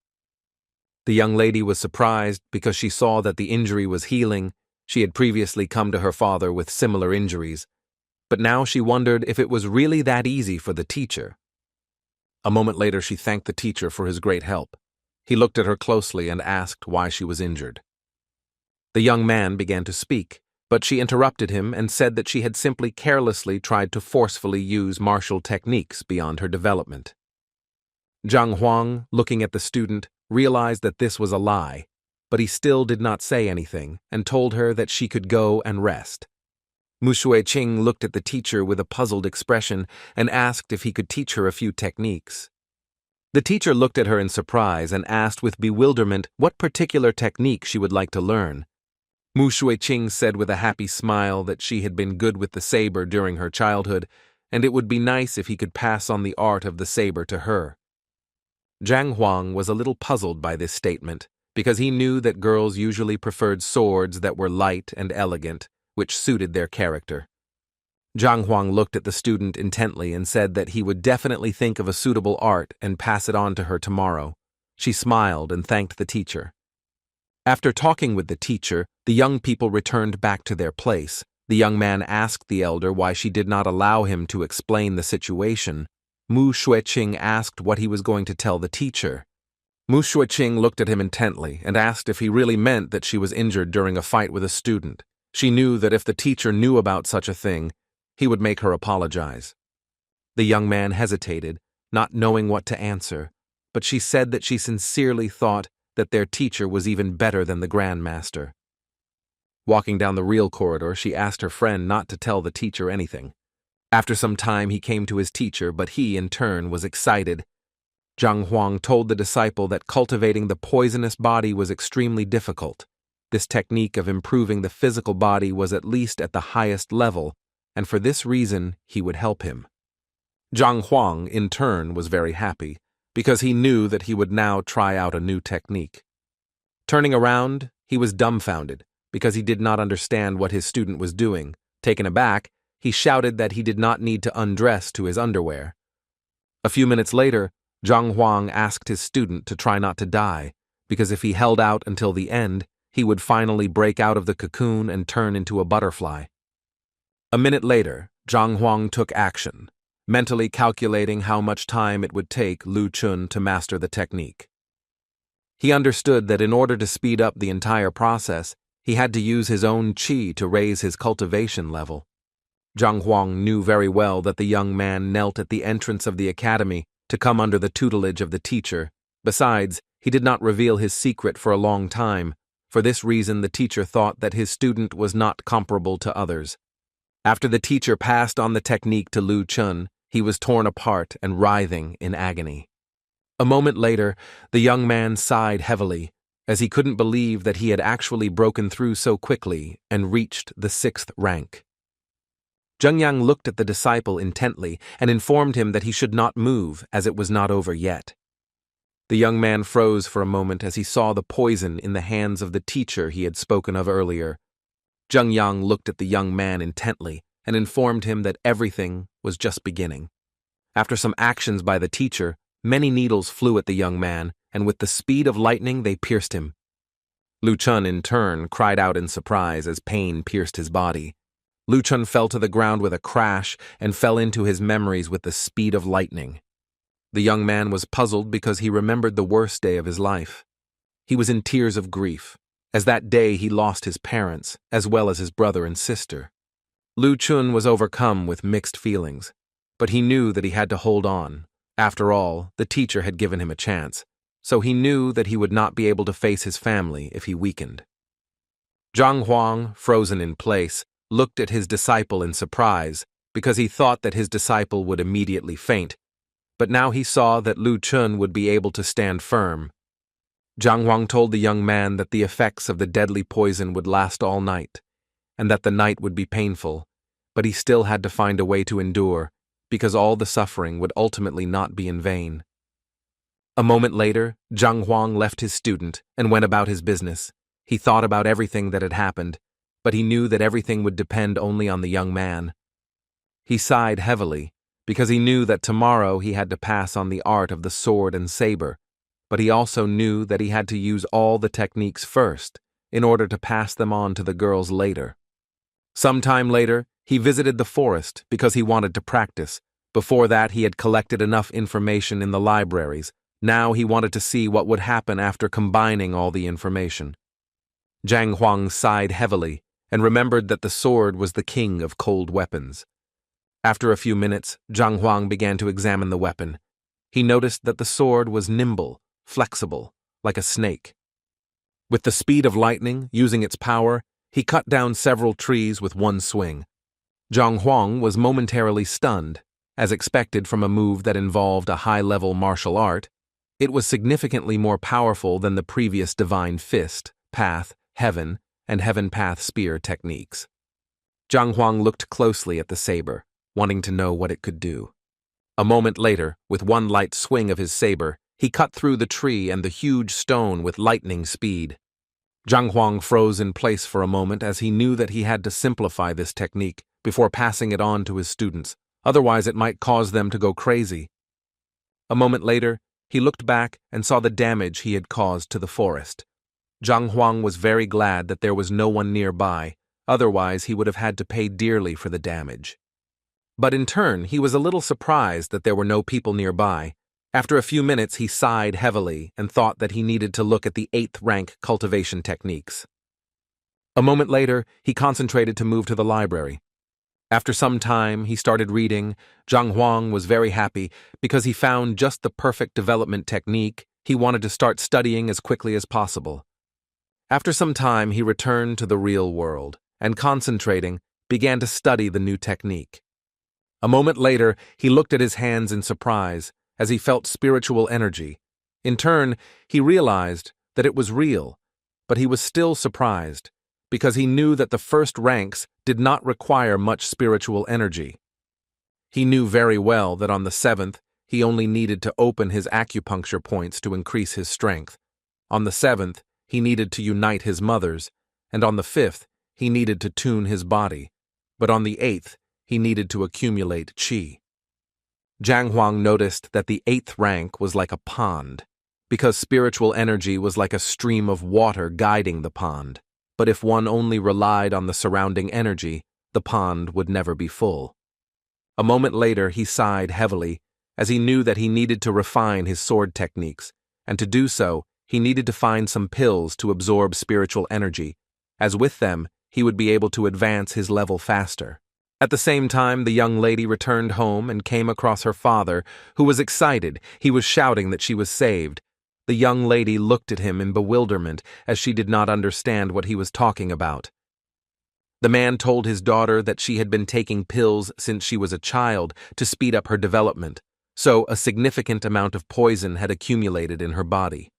The young lady was surprised because she saw that the injury was healing. She had previously come to her father with similar injuries, but now she wondered if it was really that easy for the teacher. A moment later, she thanked the teacher for his great help. He looked at her closely and asked why she was injured. The young man began to speak, but she interrupted him and said that she had simply carelessly tried to forcefully use martial techniques beyond her development. Zhang Huang, looking at the student, realized that this was a lie, but he still did not say anything and told her that she could go and rest. Mu Xueqing looked at the teacher with a puzzled expression and asked if he could teach her a few techniques. The teacher looked at her in surprise and asked with bewilderment what particular technique she would like to learn. Mu Xueqing said with a happy smile that she had been good with the saber during her childhood, and it would be nice if he could pass on the art of the saber to her. Zhang Huang was a little puzzled by this statement, because he knew that girls usually preferred swords that were light and elegant, which suited their character. Zhang Huang looked at the student intently and said that he would definitely think of a suitable art and pass it on to her tomorrow. She smiled and thanked the teacher. After talking with the teacher, the young people returned back to their place. The young man asked the elder why she did not allow him to explain the situation. Mu Xueqing asked what he was going to tell the teacher. Mu Xueqing looked at him intently and asked if he really meant that she was injured during a fight with a student. She knew that if the teacher knew about such a thing, he would make her apologize. The young man hesitated, not knowing what to answer, but she said that she sincerely thought that their teacher was even better than the grandmaster. Walking down the real corridor, she asked her friend not to tell the teacher anything. After some time, he came to his teacher, but he, in turn, was excited. Zhang Huang told the disciple that cultivating the poisonous body was extremely difficult. This technique of improving the physical body was at least at the highest level, and for this reason, he would help him. Zhang Huang, in turn, was very happy, because he knew that he would now try out a new technique. Turning around, he was dumbfounded, because he did not understand what his student was doing. Taken aback, he shouted that he did not need to undress to his underwear. A few minutes later, Zhang Huang asked his student to try not to die, because if he held out until the end, he would finally break out of the cocoon and turn into a butterfly. A minute later, Zhang Huang took action, mentally calculating how much time it would take Lu Chun to master the technique. He understood that in order to speed up the entire process, he had to use his own qi to raise his cultivation level. Zhang Huang knew very well that the young man knelt at the entrance of the academy to come under the tutelage of the teacher. Besides, he did not reveal his secret for a long time. For this reason, the teacher thought that his student was not comparable to others. After the teacher passed on the technique to Lu Chun, he was torn apart and writhing in agony. A moment later, the young man sighed heavily, as he couldn't believe that he had actually broken through so quickly and reached the 6th rank. Zheng Yang looked at the disciple intently and informed him that he should not move, as it was not over yet. The young man froze for a moment as he saw the poison in the hands of the teacher he had spoken of earlier. Zheng Yang looked at the young man intently and informed him that everything was just beginning. After some actions by the teacher, many needles flew at the young man, and with the speed of lightning they pierced him. Lu Chun, in turn, cried out in surprise as pain pierced his body. Lu Chun fell to the ground with a crash and fell into his memories with the speed of lightning. The young man was puzzled because he remembered the worst day of his life. He was in tears of grief. as that day he lost his parents, as well as his brother and sister. Lu Chun was overcome with mixed feelings, but he knew that he had to hold on. After all, the teacher had given him a chance, so he knew that he would not be able to face his family if he weakened. Zhang Huang, frozen in place, looked at his disciple in surprise because he thought that his disciple would immediately faint, but now he saw that Lu Chun would be able to stand firm. Zhang Huang told the young man that the effects of the deadly poison would last all night, and that the night would be painful, but he still had to find a way to endure, because all the suffering would ultimately not be in vain. A moment later, Zhang Huang left his student and went about his business. He thought about everything that had happened, but he knew that everything would depend only on the young man. He sighed heavily, because he knew that tomorrow he had to pass on the art of the sword and saber, but he also knew that he had to use all the techniques first in order to pass them on to the girls later. Sometime later, he visited the forest because he wanted to practice. Before that, he had collected enough information in the libraries. Now he wanted to see what would happen after combining all the information. Zhang Huang sighed heavily and remembered that the sword was the king of cold weapons. After a few minutes, Zhang Huang began to examine the weapon. He noticed that the sword was nimble, flexible, like a snake. With the speed of lightning, using its power, he cut down several trees with one swing. Zhang Huang was momentarily stunned. As expected from a move that involved a high-level martial art, it was significantly more powerful than the previous Divine Fist, Path, Heaven, and Heaven Path Spear techniques. Zhang Huang looked closely at the saber, wanting to know what it could do. A moment later, with one light swing of his saber, he cut through the tree and the huge stone with lightning speed. Zhang Huang froze in place for a moment as he knew that he had to simplify this technique before passing it on to his students, otherwise it might cause them to go crazy. A moment later, he looked back and saw the damage he had caused to the forest. Zhang Huang was very glad that there was no one nearby, otherwise he would have had to pay dearly for the damage. But in turn, he was a little surprised that there were no people nearby. After a few minutes, he sighed heavily and thought that he needed to look at the 8th rank cultivation techniques. A moment later, he concentrated to move to the library. After some time, he started reading. Zhang Huang was very happy because he found just the perfect development technique. He wanted to start studying as quickly as possible. After some time, he returned to the real world and, concentrating, began to study the new technique. A moment later, he looked at his hands in surprise as he felt spiritual energy. In turn, he realized that it was real, but he was still surprised because he knew that the first ranks did not require much spiritual energy. He knew very well that on the 7th, he only needed to open his acupuncture points to increase his strength. On the 7th, he needed to unite his mothers, and on the 5th, he needed to tune his body, but on the 8th, he needed to accumulate qi. Zhang Huang noticed that the 8th rank was like a pond, because spiritual energy was like a stream of water guiding the pond, but if one only relied on the surrounding energy, the pond would never be full. A moment later, he sighed heavily, as he knew that he needed to refine his sword techniques, and to do so, he needed to find some pills to absorb spiritual energy, as with them, he would be able to advance his level faster. At the same time, the young lady returned home and came across her father, who was excited. He was shouting that she was saved. The young lady looked at him in bewilderment as she did not understand what he was talking about. The man told his daughter that she had been taking pills since she was a child to speed up her development, so a significant amount of poison had accumulated in her body.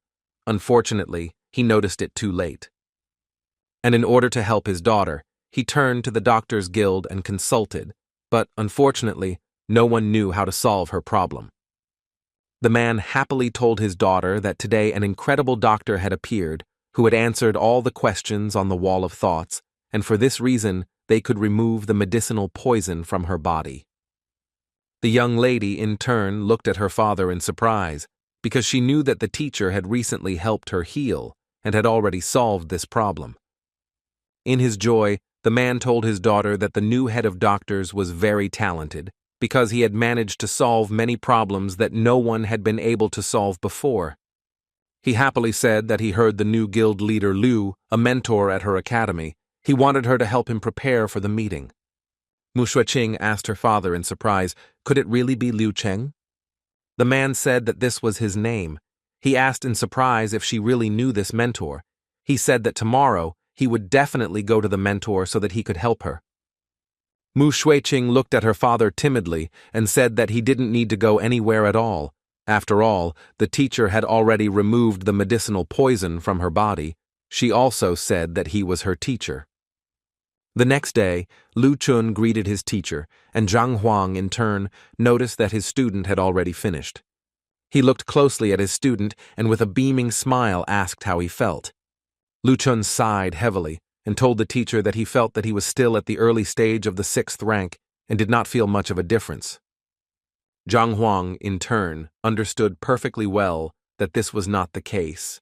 Unfortunately, he noticed it too late. And in order to help his daughter, he turned to the doctor's guild and consulted, but unfortunately, no one knew how to solve her problem. The man happily told his daughter that today an incredible doctor had appeared who had answered all the questions on the wall of thoughts, and for this reason, they could remove the medicinal poison from her body. The young lady, in turn, looked at her father in surprise, because she knew that the teacher had recently helped her heal and had already solved this problem. In his joy, the man told his daughter that the new head of doctors was very talented because he had managed to solve many problems that no one had been able to solve before. He happily said that he heard the new guild leader Liu, a mentor at her academy. He wanted her to help him prepare for the meeting. Mu Xueqing asked her father in surprise, could it really be Liu Cheng? The man said that this was his name. He asked in surprise if she really knew this mentor. He said that tomorrow he would definitely go to the mentor so that he could help her. Mu Xueqing looked at her father timidly and said that he didn't need to go anywhere at all. After all, the teacher had already removed the medicinal poison from her body. She also said that he was her teacher. The next day, Lu Chun greeted his teacher, and Zhang Huang, in turn, noticed that his student had already finished. He looked closely at his student and with a beaming smile asked how he felt. Lu Chun sighed heavily and told the teacher that he felt that he was still at the early stage of the 6th rank and did not feel much of a difference. Zhang Huang, in turn, understood perfectly well that this was not the case,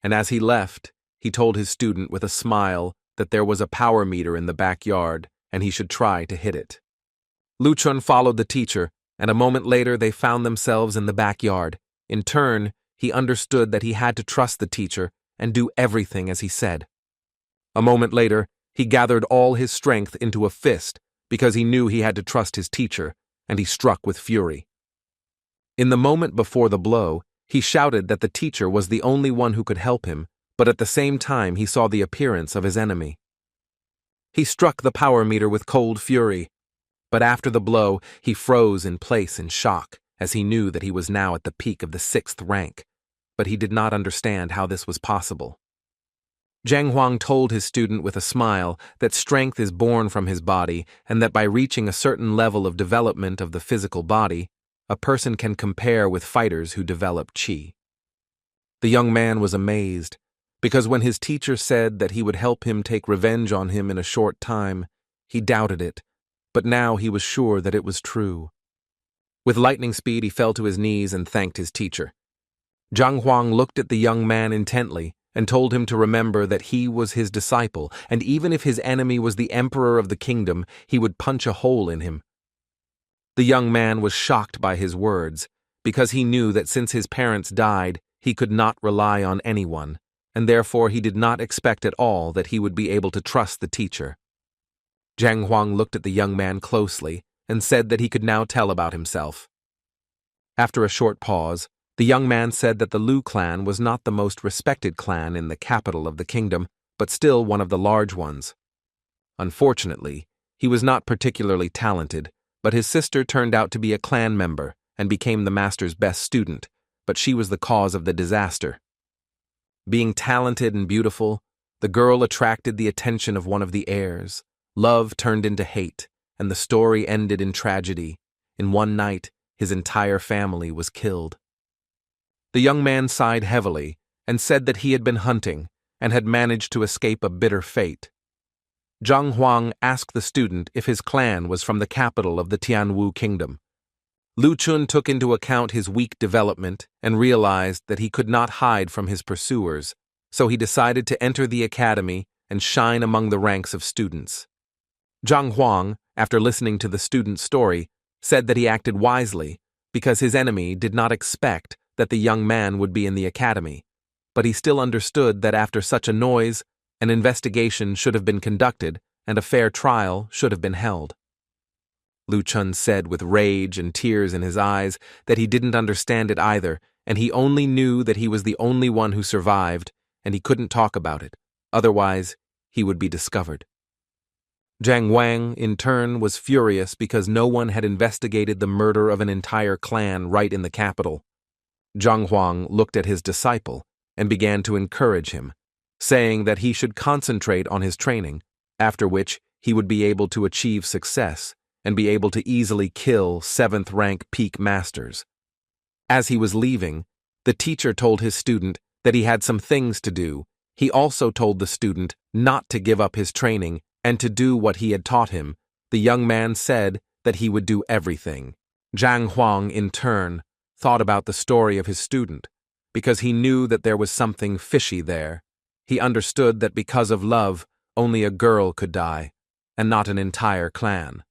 and as he left, he told his student with a smile that there was a power meter in the backyard and he should try to hit it. Lu Chun followed the teacher, and a moment later they found themselves in the backyard. In turn, he understood that he had to trust the teacher and do everything as he said. A moment later, he gathered all his strength into a fist because he knew he had to trust his teacher, and he struck with fury. In the moment before the blow, he shouted that the teacher was the only one who could help him, but at the same time he saw the appearance of his enemy. He struck the power meter with cold fury, but after the blow he froze in place in shock, as he knew that he was now at the peak of the 6th rank, but he did not understand how this was possible. Zhang Huang told his student with a smile that strength is born from his body and that by reaching a certain level of development of the physical body, a person can compare with fighters who develop qi. The young man was amazed, because when his teacher said that he would help him take revenge on him in a short time, he doubted it, but now he was sure that it was true. With lightning speed, he fell to his knees and thanked his teacher. Zhang Huang looked at the young man intently and told him to remember that he was his disciple, and even if his enemy was the emperor of the kingdom, he would punch a hole in him. The young man was shocked by his words, because he knew that since his parents died, he could not rely on anyone, and therefore he did not expect at all that he would be able to trust the teacher. Zhang Huang looked at the young man closely and said that he could now tell about himself. After a short pause, the young man said that the Lu clan was not the most respected clan in the capital of the kingdom, but still one of the large ones. Unfortunately, he was not particularly talented, but his sister turned out to be a clan member and became the master's best student, but she was the cause of the disaster. Being talented and beautiful, the girl attracted the attention of one of the heirs. Love turned into hate, and the story ended in tragedy. In one night, his entire family was killed. The young man sighed heavily and said that he had been hunting and had managed to escape a bitter fate. Zhang Huang asked the student if his clan was from the capital of the Tianwu kingdom. Lu Chun took into account his weak development and realized that he could not hide from his pursuers, so he decided to enter the academy and shine among the ranks of students. Zhang Huang, after listening to the student's story, said that he acted wisely because his enemy did not expect that the young man would be in the academy, but he still understood that after such a noise, an investigation should have been conducted and a fair trial should have been held. Lu Chun said with rage and tears in his eyes that he didn't understand it either, and he only knew that he was the only one who survived, and he couldn't talk about it, otherwise he would be discovered. Zhang Wang, in turn, was furious because no one had investigated the murder of an entire clan right in the capital. Zhang Huang looked at his disciple and began to encourage him, saying that he should concentrate on his training, after which he would be able to achieve success and be able to easily kill 7th rank peak masters. As he was leaving, the teacher told his student that he had some things to do. He also told the student not to give up his training and to do what he had taught him. The young man said that he would do everything. Zhang Huang, in turn, thought about the story of his student, because he knew that there was something fishy there. He understood that because of love, only a girl could die, and not an entire clan.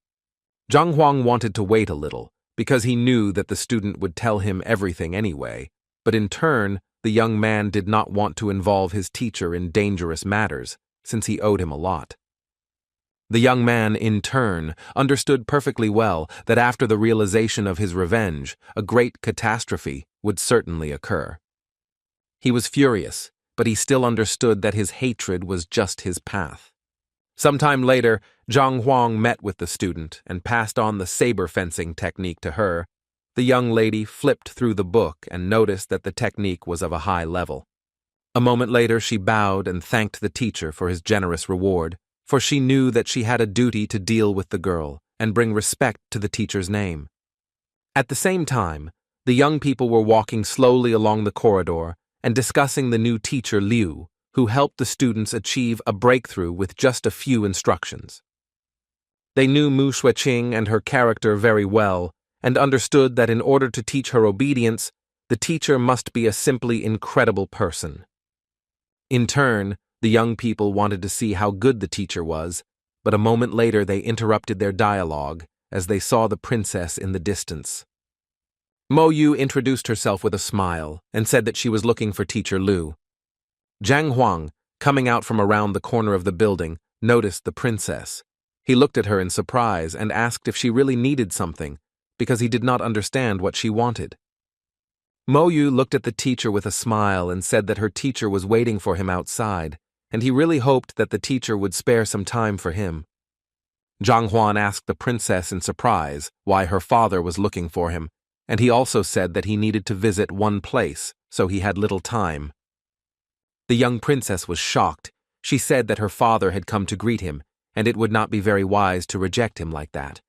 Zhang Huang wanted to wait a little, because he knew that the student would tell him everything anyway, but in turn, the young man did not want to involve his teacher in dangerous matters, since he owed him a lot. The young man, in turn, understood perfectly well that after the realization of his revenge, a great catastrophe would certainly occur. He was furious, but he still understood that his hatred was just his path. Sometime later, Zhang Huang met with the student and passed on the saber fencing technique to her. The young lady flipped through the book and noticed that the technique was of a high level. A moment later, she bowed and thanked the teacher for his generous reward, for she knew that she had a duty to deal with the girl and bring respect to the teacher's name. At the same time, the young people were walking slowly along the corridor and discussing the new teacher Liu, who helped the students achieve a breakthrough with just a few instructions. They knew Mu Xueqing and her character very well, and understood that in order to teach her obedience, the teacher must be a simply incredible person. In turn, the young people wanted to see how good the teacher was, but a moment later they interrupted their dialogue as they saw the princess in the distance. Mo Yu introduced herself with a smile and said that she was looking for Teacher Liu. Zhang Huang, coming out from around the corner of the building, noticed the princess. He looked at her in surprise and asked if she really needed something, because he did not understand what she wanted. Mo Yu looked at the teacher with a smile and said that her teacher was waiting for him outside, and he really hoped that the teacher would spare some time for him. Zhang Huan asked the princess in surprise why her father was looking for him, and he also said that he needed to visit one place, so he had little time. The young princess was shocked. She said that her father had come to greet him, and it would not be very wise to reject him like that.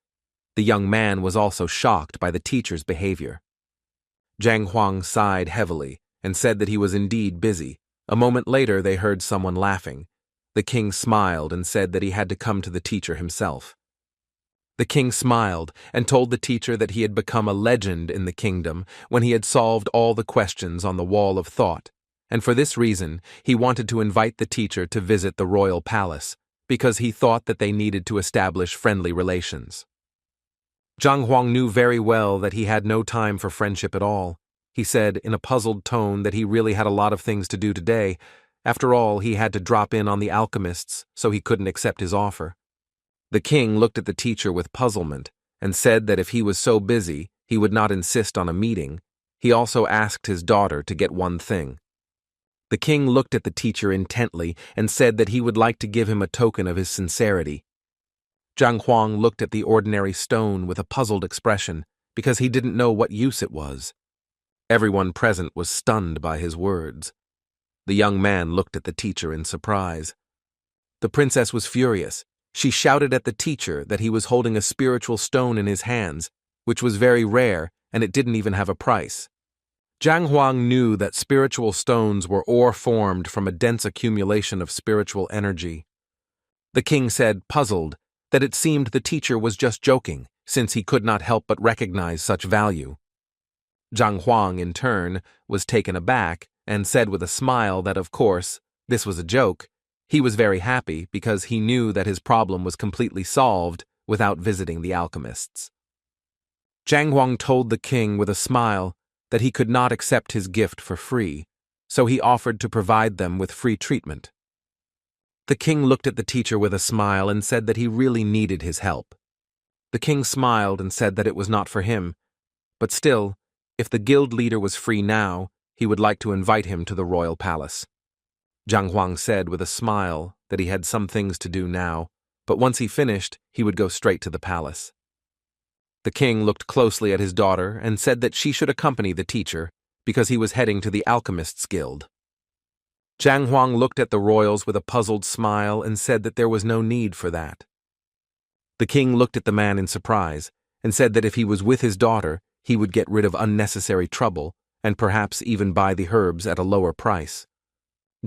The young man was also shocked by the teacher's behavior. Zhang Huang sighed heavily and said that he was indeed busy. A moment later they heard someone laughing. The king smiled and said that he had to come to the teacher himself. The king smiled and told the teacher that he had become a legend in the kingdom when he had solved all the questions on the wall of thought, and for this reason he wanted to invite the teacher to visit the royal palace, because he thought that they needed to establish friendly relations. Zhang Huang knew very well that he had no time for friendship at all. He said in a puzzled tone that he really had a lot of things to do today. After all, he had to drop in on the alchemists, so he couldn't accept his offer. The king looked at the teacher with puzzlement and said that if he was so busy, he would not insist on a meeting. He also asked his daughter to get one thing. The king looked at the teacher intently and said that he would like to give him a token of his sincerity. Zhang Huang looked at the ordinary stone with a puzzled expression because he didn't know what use it was. Everyone present was stunned by his words. The young man looked at the teacher in surprise. The princess was furious. She shouted at the teacher that he was holding a spiritual stone in his hands, which was very rare, and it didn't even have a price. Zhang Huang knew that spiritual stones were ore formed from a dense accumulation of spiritual energy. The king said, puzzled, that it seemed the teacher was just joking, since he could not help but recognize such value. Zhang Huang, in turn, was taken aback and said with a smile that, of course, this was a joke. He was very happy because he knew that his problem was completely solved without visiting the alchemists. Zhang Huang told the king with a smile that he could not accept his gift for free, so he offered to provide them with free treatment. The king looked at the teacher with a smile and said that he really needed his help. The king smiled and said that it was not for him, but still, if the guild leader was free now, he would like to invite him to the royal palace. Zhang Huang said with a smile that he had some things to do now, but once he finished, he would go straight to the palace. The king looked closely at his daughter and said that she should accompany the teacher because he was heading to the Alchemists' Guild. Zhang Huang looked at the royals with a puzzled smile and said that there was no need for that. The king looked at the man in surprise and said that if he was with his daughter, he would get rid of unnecessary trouble and perhaps even buy the herbs at a lower price.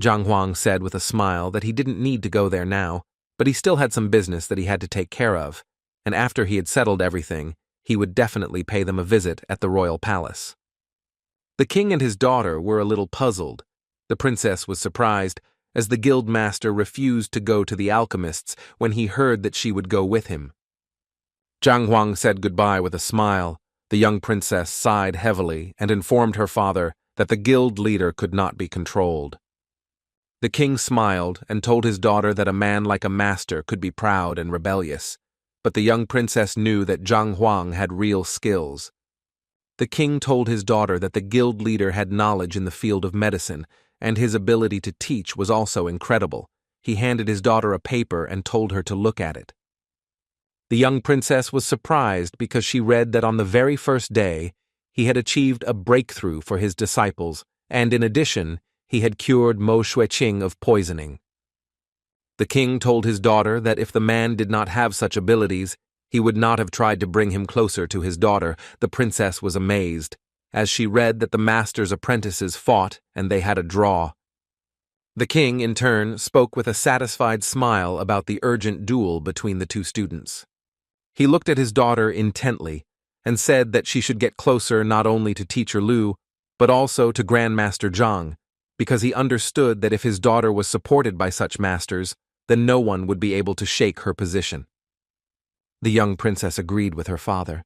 Zhang Huang said with a smile that he didn't need to go there now, but he still had some business that he had to take care of, and after he had settled everything, he would definitely pay them a visit at the royal palace. The king and his daughter were a little puzzled. The princess was surprised, as the guild master refused to go to the alchemists when he heard that she would go with him. Zhang Huang said goodbye with a smile. The young princess sighed heavily and informed her father that the guild leader could not be controlled. The king smiled and told his daughter that a man like a master could be proud and rebellious, but the young princess knew that Zhang Huang had real skills. The king told his daughter that the guild leader had knowledge in the field of medicine, and his ability to teach was also incredible. He handed his daughter a paper and told her to look at it. The young princess was surprised because she read that on the very first day, he had achieved a breakthrough for his disciples, and in addition, he had cured Mo Xueqing of poisoning. The king told his daughter that if the man did not have such abilities, he would not have tried to bring him closer to his daughter. The princess was amazed, as she read that the master's apprentices fought and they had a draw. The king, in turn, spoke with a satisfied smile about the urgent duel between the two students. He looked at his daughter intently and said that she should get closer not only to Teacher Lu, but also to Grandmaster Zhang, because he understood that if his daughter was supported by such masters, then no one would be able to shake her position. The young princess agreed with her father,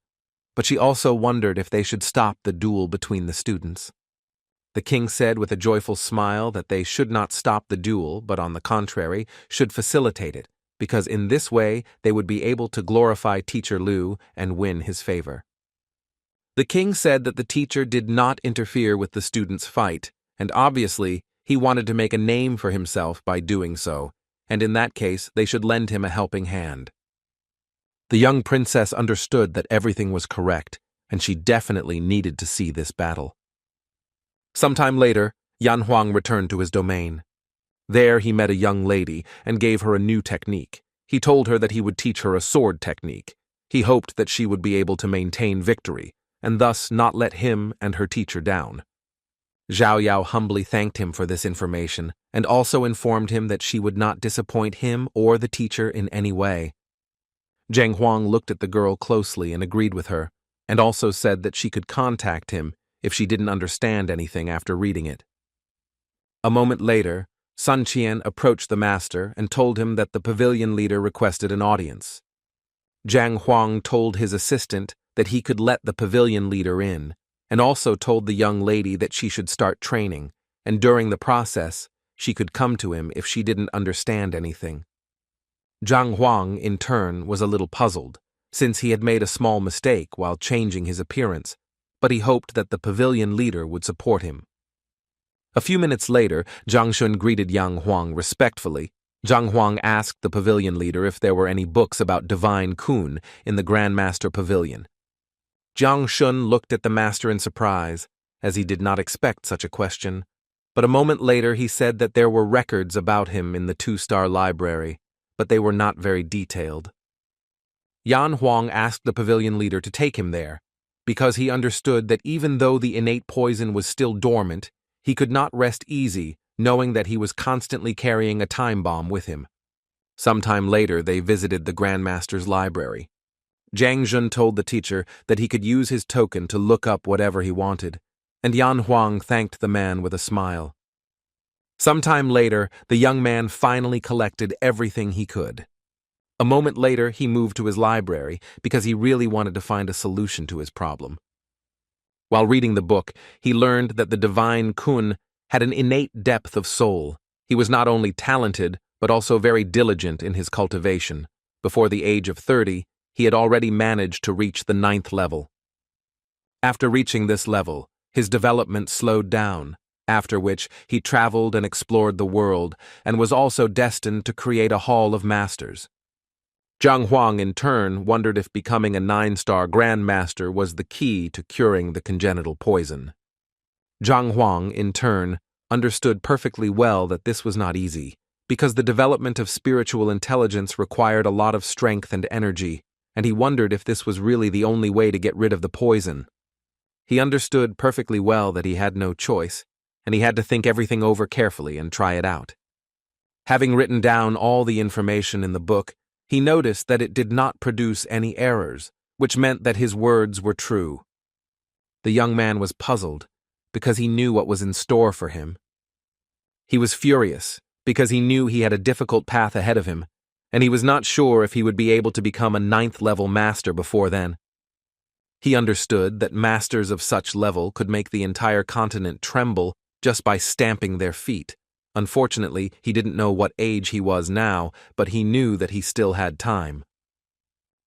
but she also wondered if they should stop the duel between the students. The king said with a joyful smile that they should not stop the duel, but on the contrary, should facilitate it, because in this way they would be able to glorify Teacher Lu and win his favor. The king said that the teacher did not interfere with the students' fight, and obviously he wanted to make a name for himself by doing so, and in that case they should lend him a helping hand. The young princess understood that everything was correct, and she definitely needed to see this battle. Sometime later, Yan Huang returned to his domain. There he met a young lady and gave her a new technique. He told her that he would teach her a sword technique. He hoped that she would be able to maintain victory, and thus not let him and her teacher down. Zhao Yao humbly thanked him for this information, and also informed him that she would not disappoint him or the teacher in any way. Zhang Huang looked at the girl closely and agreed with her, and also said that she could contact him if she didn't understand anything after reading it. A moment later, Sun Qian approached the master and told him that the pavilion leader requested an audience. Zhang Huang told his assistant that he could let the pavilion leader in, and also told the young lady that she should start training, and during the process, she could come to him if she didn't understand anything. Zhang Huang, in turn, was a little puzzled, since he had made a small mistake while changing his appearance, but he hoped that the pavilion leader would support him. A few minutes later, Zhang Shun greeted Yang Huang respectfully. Zhang Huang asked the pavilion leader if there were any books about divine kun in the grandmaster pavilion. Zhang Shun looked at the master in surprise, as he did not expect such a question, but a moment later he said that there were records about him in the 2-star library, but they were not very detailed. Yan Huang asked the pavilion leader to take him there, because he understood that even though the innate poison was still dormant, he could not rest easy, knowing that he was constantly carrying a time bomb with him. Sometime later, they visited the Grandmaster's library. Zhang Jun told the teacher that he could use his token to look up whatever he wanted, and Yan Huang thanked the man with a smile. Sometime later, the young man finally collected everything he could. A moment later, he moved to his library because he really wanted to find a solution to his problem. While reading the book, he learned that the divine kun had an innate depth of soul. He was not only talented, but also very diligent in his cultivation. Before the age of 30, he had already managed to reach the 9th level. After reaching this level, his development slowed down, after which he traveled and explored the world and was also destined to create a hall of masters. Zhang Huang, in turn, wondered if becoming a 9-star grandmaster was the key to curing the congenital poison. Zhang Huang, in turn, understood perfectly well that this was not easy, because the development of spiritual intelligence required a lot of strength and energy, and he wondered if this was really the only way to get rid of the poison. He understood perfectly well that he had no choice, and he had to think everything over carefully and try it out. Having written down all the information in the book, he noticed that it did not produce any errors, which meant that his words were true. The young man was puzzled, because he knew what was in store for him. He was furious, because he knew he had a difficult path ahead of him, and he was not sure if he would be able to become a 9th-level master before then. He understood that masters of such level could make the entire continent tremble just by stamping their feet. Unfortunately, he didn't know what age he was now, but he knew that he still had time.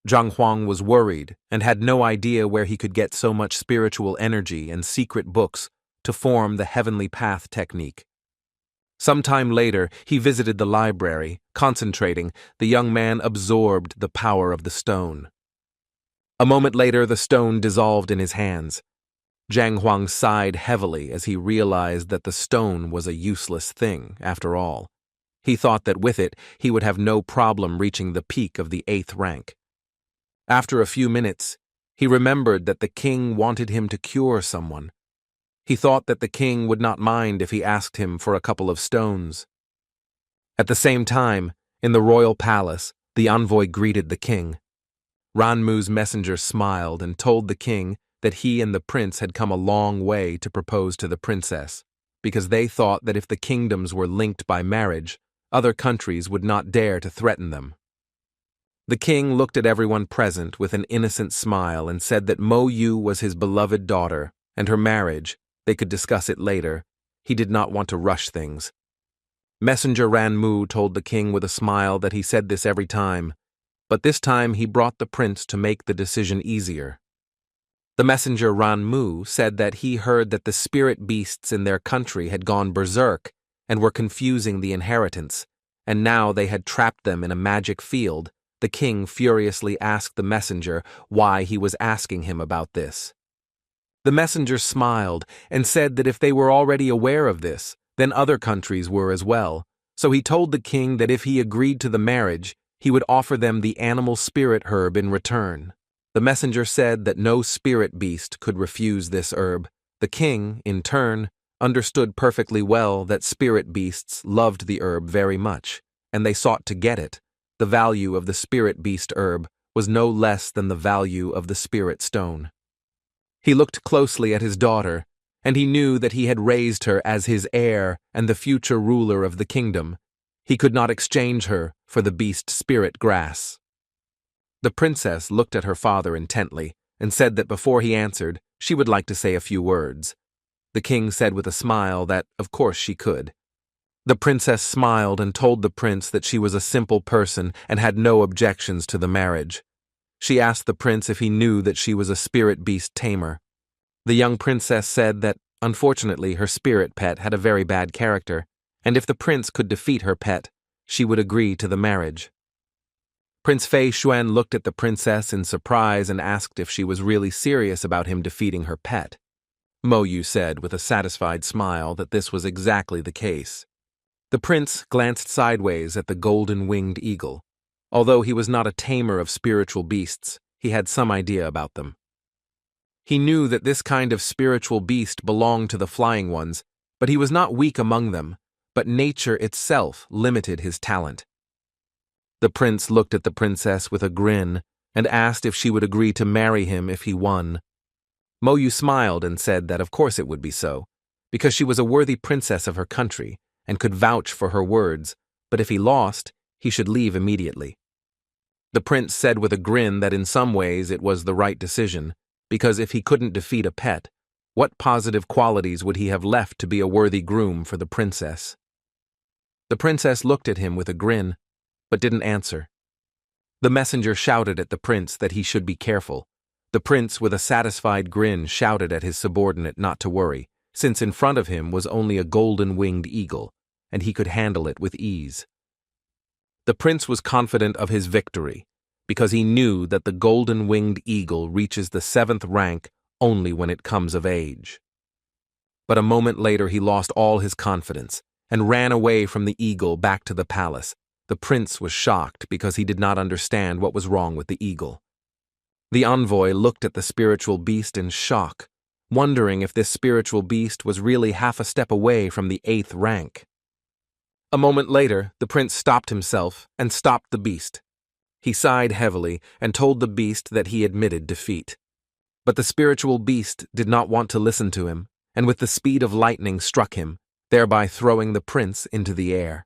Zhang Huang was worried and had no idea where he could get so much spiritual energy and secret books to form the heavenly path technique. Sometime later, he visited the library. Concentrating, the young man absorbed the power of the stone. A moment later, the stone dissolved in his hands. Zhang Huang sighed heavily as he realized that the stone was a useless thing, after all. He thought that with it, he would have no problem reaching the peak of the 8th rank. After a few minutes, he remembered that the king wanted him to cure someone. He thought that the king would not mind if he asked him for a couple of stones. At the same time, in the royal palace, the envoy greeted the king. Ranmu's messenger smiled and told the king that he and the prince had come a long way to propose to the princess, because they thought that if the kingdoms were linked by marriage, other countries would not dare to threaten them. The king looked at everyone present with an innocent smile and said that Mo Yu was his beloved daughter, and her marriage, they could discuss it later. He did not want to rush things. Messenger Ranmu told the king with a smile that he said this every time, but this time he brought the prince to make the decision easier. The messenger Ranmu said that he heard that the spirit beasts in their country had gone berserk and were confusing the inheritance, and now they had trapped them in a magic field. The king furiously asked the messenger why he was asking him about this. The messenger smiled and said that if they were already aware of this, then other countries were as well, so he told the king that if he agreed to the marriage, he would offer them the animal spirit herb in return. The messenger said that no spirit beast could refuse this herb. The king, in turn, understood perfectly well that spirit beasts loved the herb very much, and they sought to get it. The value of the spirit beast herb was no less than the value of the spirit stone. He looked closely at his daughter, and he knew that he had raised her as his heir and the future ruler of the kingdom. He could not exchange her for the beast spirit grass. The princess looked at her father intently and said that before he answered, she would like to say a few words. The king said with a smile that, of course, she could. The princess smiled and told the prince that she was a simple person and had no objections to the marriage. She asked the prince if he knew that she was a spirit beast tamer. The young princess said that, unfortunately, her spirit pet had a very bad character, and if the prince could defeat her pet, she would agree to the marriage. Prince Fei Xuan looked at the princess in surprise and asked if she was really serious about him defeating her pet. Mo Yu said with a satisfied smile that this was exactly the case. The prince glanced sideways at the golden-winged eagle. Although he was not a tamer of spiritual beasts, he had some idea about them. He knew that this kind of spiritual beast belonged to the flying ones, but he was not weak among them, but nature itself limited his talent. The prince looked at the princess with a grin and asked if she would agree to marry him if he won. Mo Yu smiled and said that of course it would be so, because she was a worthy princess of her country and could vouch for her words, but if he lost, he should leave immediately. The prince said with a grin that in some ways it was the right decision, because if he couldn't defeat a pet, what positive qualities would he have left to be a worthy groom for the princess? The princess looked at him with a grin, but didn't answer. The messenger shouted at the prince that he should be careful. The prince, with a satisfied grin, shouted at his subordinate not to worry, since in front of him was only a golden-winged eagle, and he could handle it with ease. The prince was confident of his victory, because he knew that the golden-winged eagle reaches the 7th rank only when it comes of age. But a moment later he lost all his confidence and ran away from the eagle back to the palace. The prince was shocked because he did not understand what was wrong with the eagle. The envoy looked at the spiritual beast in shock, wondering if this spiritual beast was really half a step away from the 8th rank. A moment later, the prince stopped himself and stopped the beast. He sighed heavily and told the beast that he admitted defeat. But the spiritual beast did not want to listen to him, and with the speed of lightning struck him, thereby throwing the prince into the air.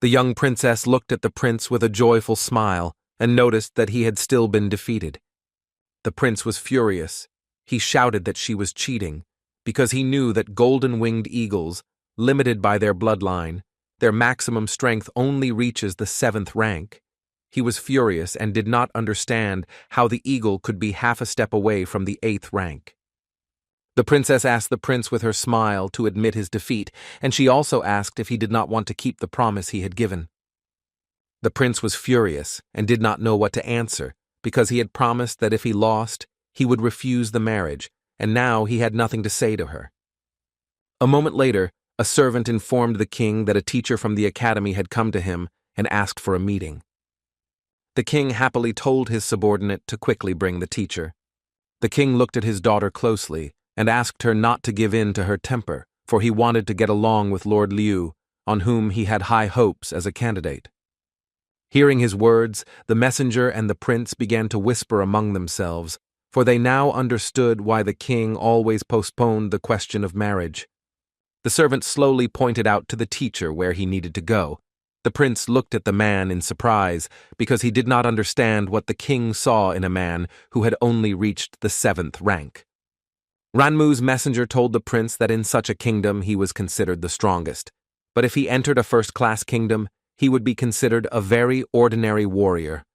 The young princess looked at the prince with a joyful smile and noticed that he had still been defeated. The prince was furious. He shouted that she was cheating, because he knew that golden-winged eagles, limited by their bloodline, their maximum strength only reaches the 7th rank. He was furious and did not understand how the eagle could be half a step away from the 8th rank. The princess asked the prince with her smile to admit his defeat, and she also asked if he did not want to keep the promise he had given. The prince was furious and did not know what to answer, because he had promised that if he lost, he would refuse the marriage, and now he had nothing to say to her. A moment later, a servant informed the king that a teacher from the academy had come to him and asked for a meeting. The king happily told his subordinate to quickly bring the teacher. The king looked at his daughter closely and asked her not to give in to her temper, for he wanted to get along with Lord Liu, on whom he had high hopes as a candidate. Hearing his words, the messenger and the prince began to whisper among themselves, for they now understood why the king always postponed the question of marriage. The servant slowly pointed out to the teacher where he needed to go. The prince looked at the man in surprise, because he did not understand what the king saw in a man who had only reached the 7th rank. Ranmu's messenger told the prince that in such a kingdom he was considered the strongest, but if he entered a first-class kingdom, he would be considered a very ordinary warrior.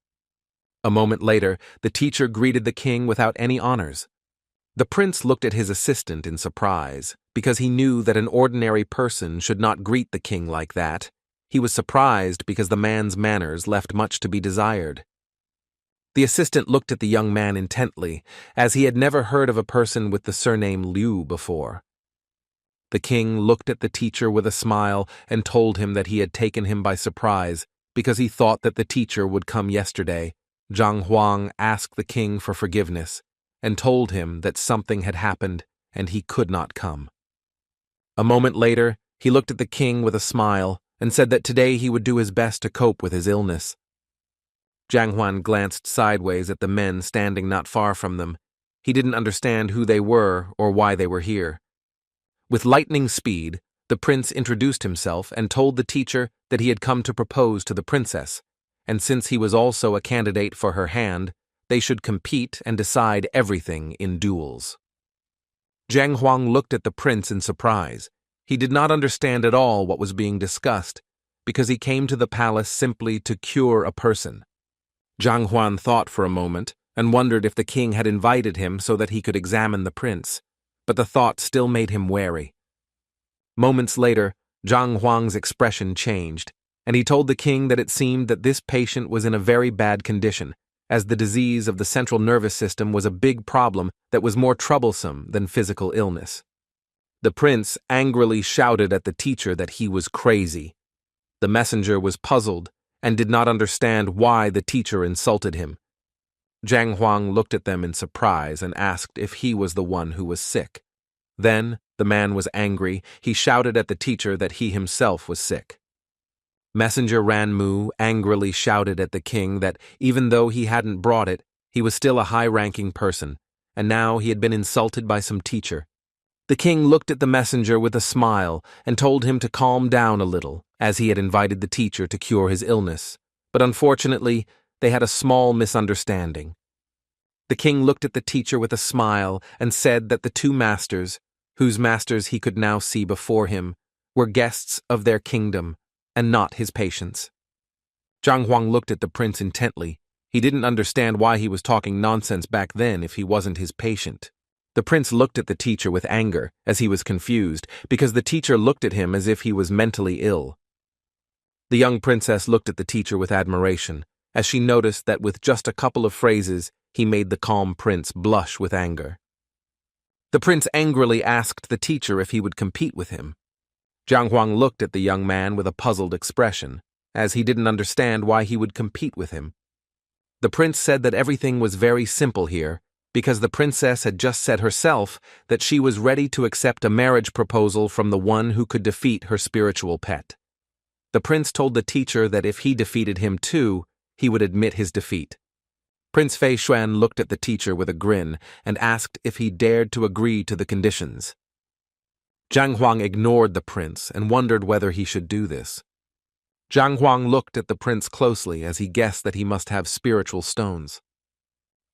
A moment later, the teacher greeted the king without any honors. The prince looked at his assistant in surprise, because he knew that an ordinary person should not greet the king like that. He was surprised because the man's manners left much to be desired. The assistant looked at the young man intently, as he had never heard of a person with the surname Liu before. The king looked at the teacher with a smile and told him that he had taken him by surprise, because he thought that the teacher would come yesterday. Zhang Huang asked the king for forgiveness, and told him that something had happened and he could not come. A moment later, he looked at the king with a smile and said that today he would do his best to cope with his illness. Zhang Huan glanced sideways at the men standing not far from them. He didn't understand who they were or why they were here. With lightning speed, the prince introduced himself and told the teacher that he had come to propose to the princess, and since he was also a candidate for her hand, they should compete and decide everything in duels. Zhang Huang looked at the prince in surprise. He did not understand at all what was being discussed, because he came to the palace simply to cure a person. Zhang Huan thought for a moment and wondered if the king had invited him so that he could examine the prince, but the thought still made him wary. Moments later, Zhang Huang's expression changed, and he told the king that it seemed that this patient was in a very bad condition, as the disease of the central nervous system was a big problem that was more troublesome than physical illness. The prince angrily shouted at the teacher that he was crazy. The messenger was puzzled and did not understand why the teacher insulted him. Zhang Huang looked at them in surprise and asked if he was the one who was sick. Then, the man was angry. He shouted at the teacher that he himself was sick. Messenger Ranmu angrily shouted at the king that even though he hadn't brought it, he was still a high-ranking person, and now he had been insulted by some teacher. The king looked at the messenger with a smile and told him to calm down a little, as he had invited the teacher to cure his illness, but unfortunately, they had a small misunderstanding. The king looked at the teacher with a smile and said that the two masters, whose masters he could now see before him, were guests of their kingdom and not his patients. Zhang Huang looked at the prince intently. He didn't understand why he was talking nonsense back then if he wasn't his patient. The prince looked at the teacher with anger, as he was confused, because the teacher looked at him as if he was mentally ill. The young princess looked at the teacher with admiration, as she noticed that with just a couple of phrases, he made the calm prince blush with anger. The prince angrily asked the teacher if he would compete with him. Zhang Huang looked at the young man with a puzzled expression, as he didn't understand why he would compete with him. The prince said that everything was very simple here, because the princess had just said herself that she was ready to accept a marriage proposal from the one who could defeat her spiritual pet. The prince told the teacher that if he defeated him too, he would admit his defeat. Prince Fei Xuan looked at the teacher with a grin and asked if he dared to agree to the conditions. Zhang Huang ignored the prince and wondered whether he should do this. Zhang Huang looked at the prince closely as he guessed that he must have spiritual stones.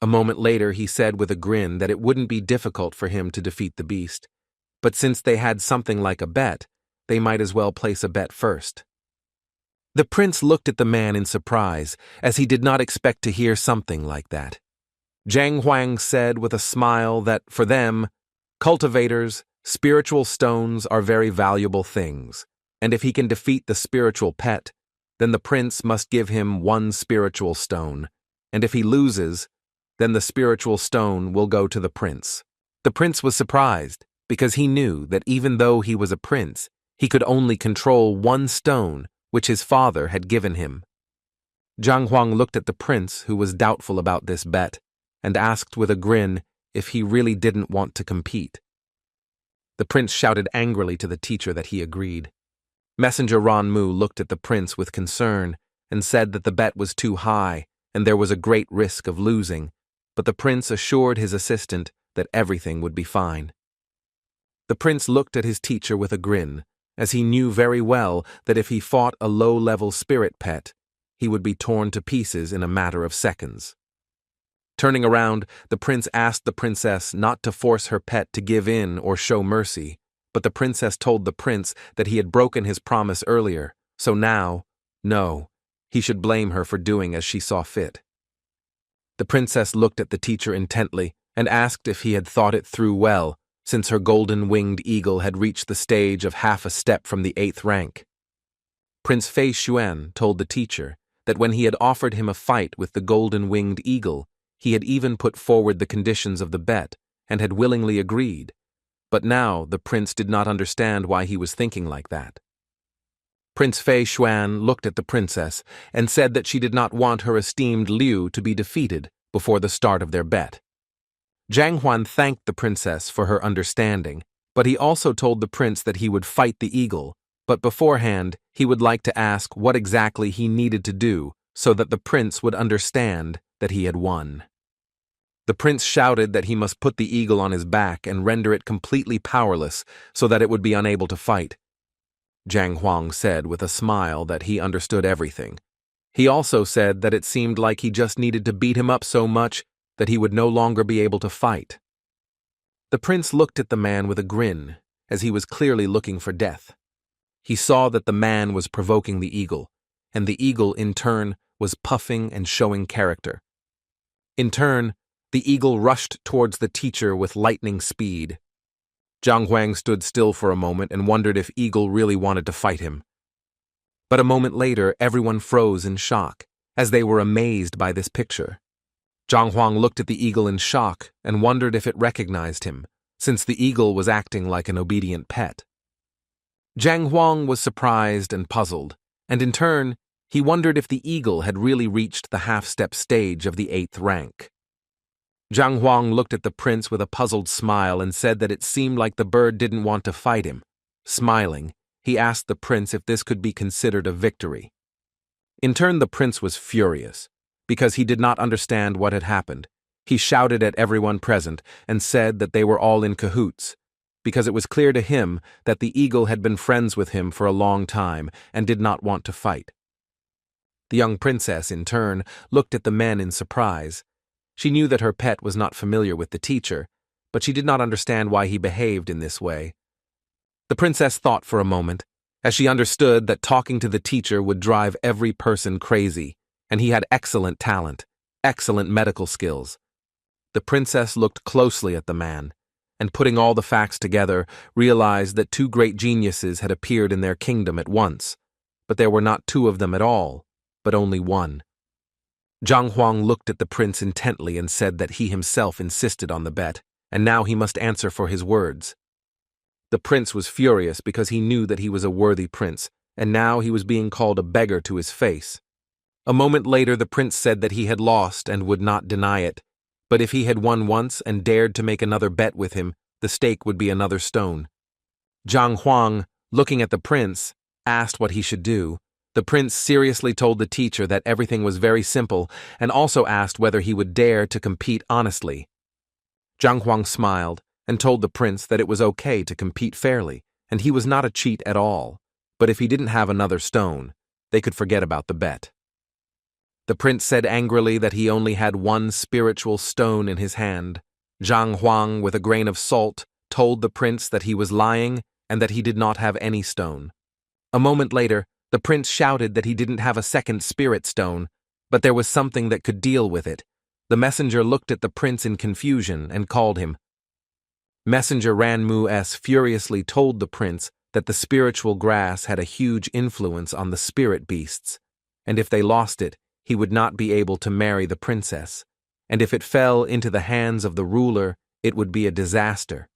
A moment later, he said with a grin that it wouldn't be difficult for him to defeat the beast, but since they had something like a bet, they might as well place a bet first. The prince looked at the man in surprise, as he did not expect to hear something like that. Zhang Huang said with a smile that, for them, cultivators, spiritual stones are very valuable things, and if he can defeat the spiritual pet, then the prince must give him one spiritual stone, and if he loses, then the spiritual stone will go to the prince. The prince was surprised, because he knew that even though he was a prince, he could only control one stone which his father had given him. Zhang Huang looked at the prince, who was doubtful about this bet, and asked with a grin if he really didn't want to compete. The prince shouted angrily to the teacher that he agreed. Messenger Ron Mu looked at the prince with concern and said that the bet was too high and there was a great risk of losing, but the prince assured his assistant that everything would be fine. The prince looked at his teacher with a grin, as he knew very well that if he fought a low-level spirit pet, he would be torn to pieces in a matter of seconds. Turning around, the prince asked the princess not to force her pet to give in or show mercy, but the princess told the prince that he had broken his promise earlier, so now, no, he should blame her for doing as she saw fit. The princess looked at the teacher intently and asked if he had thought it through well, since her golden-winged eagle had reached the stage of half a step from the 8th rank. Prince Fei Xuan told the teacher that when he had offered him a fight with the golden-winged eagle, he had even put forward the conditions of the bet and had willingly agreed, but now the prince did not understand why he was thinking like that. Prince Fei Xuan looked at the princess and said that she did not want her esteemed Liu to be defeated before the start of their bet. Zhang Huan thanked the princess for her understanding, but he also told the prince that he would fight the eagle, but beforehand he would like to ask what exactly he needed to do so that the prince would understand that he had won. The prince shouted that he must put the eagle on his back and render it completely powerless so that it would be unable to fight. Zhang Huang said with a smile that he understood everything. He also said that it seemed like he just needed to beat him up so much that he would no longer be able to fight. The prince looked at the man with a grin, as he was clearly looking for death. He saw that the man was provoking the eagle, and the eagle, in turn, was puffing and showing character. In turn, the eagle rushed towards the teacher with lightning speed. Zhang Huang stood still for a moment and wondered if Eagle really wanted to fight him. But a moment later, everyone froze in shock, as they were amazed by this picture. Zhang Huang looked at the eagle in shock and wondered if it recognized him, since the eagle was acting like an obedient pet. Zhang Huang was surprised and puzzled, and in turn, he wondered if the eagle had really reached the half-step stage of the 8th rank. Zhang Huang looked at the prince with a puzzled smile and said that it seemed like the bird didn't want to fight him. Smiling, he asked the prince if this could be considered a victory. In turn, the prince was furious, because he did not understand what had happened. He shouted at everyone present and said that they were all in cahoots, because it was clear to him that the eagle had been friends with him for a long time and did not want to fight. The young princess, in turn, looked at the men in surprise. She knew that her pet was not familiar with the teacher, but she did not understand why he behaved in this way. The princess thought for a moment, as she understood that talking to the teacher would drive every person crazy, and he had excellent talent, excellent medical skills. The princess looked closely at the man, and putting all the facts together, realized that two great geniuses had appeared in their kingdom at once, but there were not two of them at all, but only one. Zhang Huang looked at the prince intently and said that he himself insisted on the bet, and now he must answer for his words. The prince was furious because he knew that he was a worthy prince, and now he was being called a beggar to his face. A moment later, the prince said that he had lost and would not deny it, but if he had won once and dared to make another bet with him, the stake would be another stone. Zhang Huang, looking at the prince, asked what he should do. The prince seriously told the teacher that everything was very simple and also asked whether he would dare to compete honestly. Zhang Huang smiled and told the prince that it was okay to compete fairly, and he was not a cheat at all, but if he didn't have another stone, they could forget about the bet. The prince said angrily that he only had one spiritual stone in his hand. Zhang Huang, with a grain of salt, told the prince that he was lying and that he did not have any stone. A moment later, the prince shouted that he didn't have a second spirit stone, but there was something that could deal with it. The messenger looked at the prince in confusion and called him. Messenger Ranmu S furiously told the prince that the spiritual grass had a huge influence on the spirit beasts, and if they lost it, he would not be able to marry the princess, and if it fell into the hands of the ruler, it would be a disaster.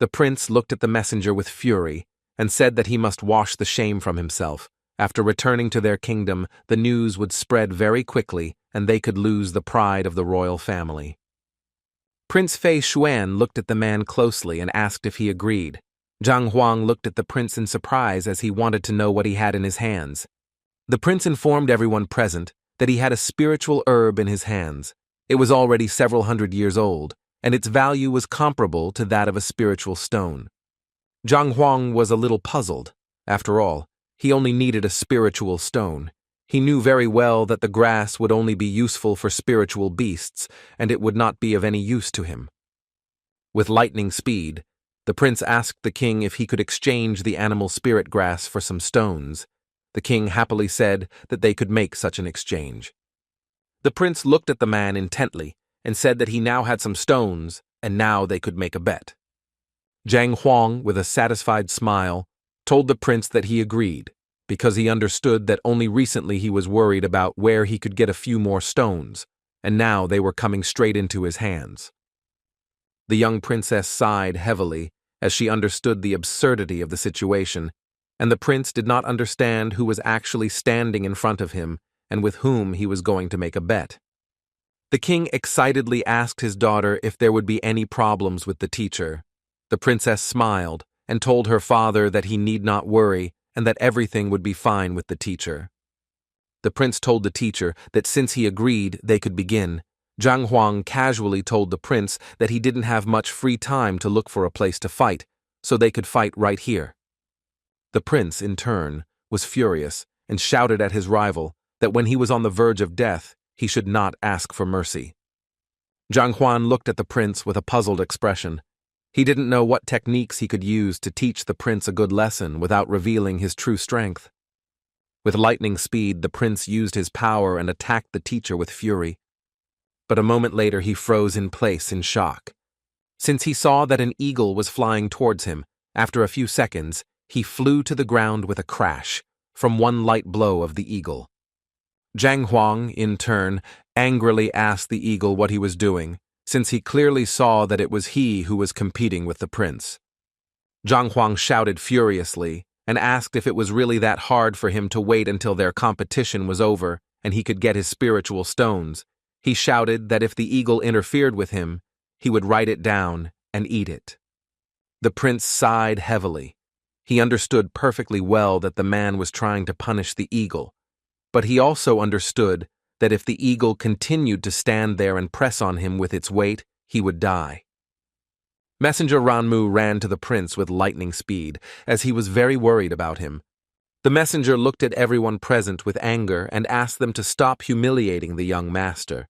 The prince looked at the messenger with fury and said that he must wash the shame from himself. After returning to their kingdom, the news would spread very quickly and they could lose the pride of the royal family. Prince Fei Xuan looked at the man closely and asked if he agreed. Zhang Huang looked at the prince in surprise as he wanted to know what he had in his hands. The prince informed everyone present that he had a spiritual herb in his hands. It was already several hundred years old, and its value was comparable to that of a spiritual stone. Zhang Huang was a little puzzled. After all, he only needed a spiritual stone. He knew very well that the grass would only be useful for spiritual beasts, and it would not be of any use to him. With lightning speed, the prince asked the king if he could exchange the animal spirit grass for some stones. The king happily said that they could make such an exchange. The prince looked at the man intently and said that he now had some stones, and now they could make a bet. Zhang Huang, with a satisfied smile, told the prince that he agreed, because he understood that only recently he was worried about where he could get a few more stones, and now they were coming straight into his hands. The young princess sighed heavily as she understood the absurdity of the situation, and the prince did not understand who was actually standing in front of him and with whom he was going to make a bet. The king excitedly asked his daughter if there would be any problems with the teacher. The princess smiled and told her father that he need not worry and that everything would be fine with the teacher. The prince told the teacher that since he agreed, they could begin. Zhang Huang casually told the prince that he didn't have much free time to look for a place to fight, so they could fight right here. The prince, in turn, was furious and shouted at his rival that when he was on the verge of death, he should not ask for mercy. Zhang Huan looked at the prince with a puzzled expression. He didn't know what techniques he could use to teach the prince a good lesson without revealing his true strength. With lightning speed, the prince used his power and attacked the teacher with fury. But a moment later, he froze in place in shock. Since he saw that an eagle was flying towards him, after a few seconds, he flew to the ground with a crash, from one light blow of the eagle. Zhang Huang, in turn, angrily asked the eagle what he was doing, since he clearly saw that it was he who was competing with the prince. Zhang Huang shouted furiously and asked if it was really that hard for him to wait until their competition was over and he could get his spiritual stones. He shouted that if the eagle interfered with him, he would write it down and eat it. The prince sighed heavily. He understood perfectly well that the man was trying to punish the eagle, but he also understood that if the eagle continued to stand there and press on him with its weight, he would die. Messenger Ranmu ran to the prince with lightning speed, as he was very worried about him. The messenger looked at everyone present with anger and asked them to stop humiliating the young master.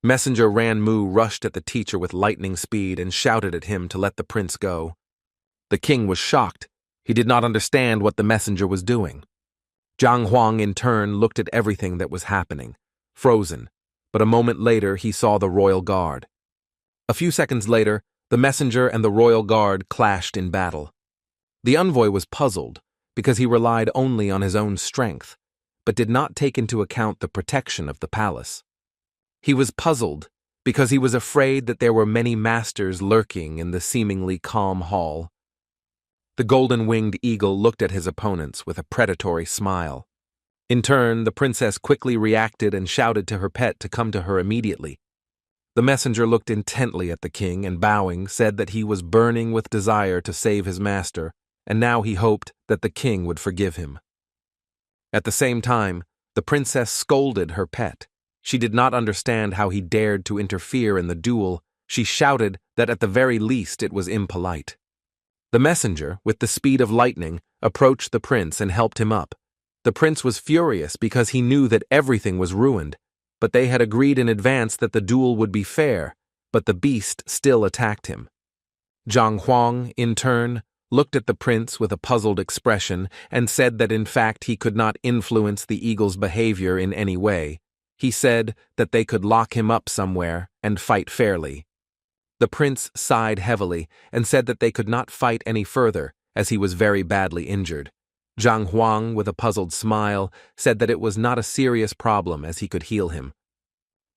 Messenger Ranmu rushed at the teacher with lightning speed and shouted at him to let the prince go. The king was shocked. He did not understand what the messenger was doing. Zhang Huang, in turn, looked at everything that was happening, frozen, but a moment later he saw the royal guard. A few seconds later, the messenger and the royal guard clashed in battle. The envoy was puzzled because he relied only on his own strength, but did not take into account the protection of the palace. He was puzzled because he was afraid that there were many masters lurking in the seemingly calm hall. The golden-winged eagle looked at his opponents with a predatory smile. In turn, the princess quickly reacted and shouted to her pet to come to her immediately. The messenger looked intently at the king and, bowing, said that he was burning with desire to save his master, and now he hoped that the king would forgive him. At the same time, the princess scolded her pet. She did not understand how he dared to interfere in the duel. She shouted that at the very least it was impolite. The messenger, with the speed of lightning, approached the prince and helped him up. The prince was furious because he knew that everything was ruined, but they had agreed in advance that the duel would be fair, but the beast still attacked him. Zhang Huang, in turn, looked at the prince with a puzzled expression and said that in fact he could not influence the eagle's behavior in any way. He said that they could lock him up somewhere and fight fairly. The prince sighed heavily and said that they could not fight any further, as he was very badly injured. Zhang Huang, with a puzzled smile, said that it was not a serious problem as he could heal him.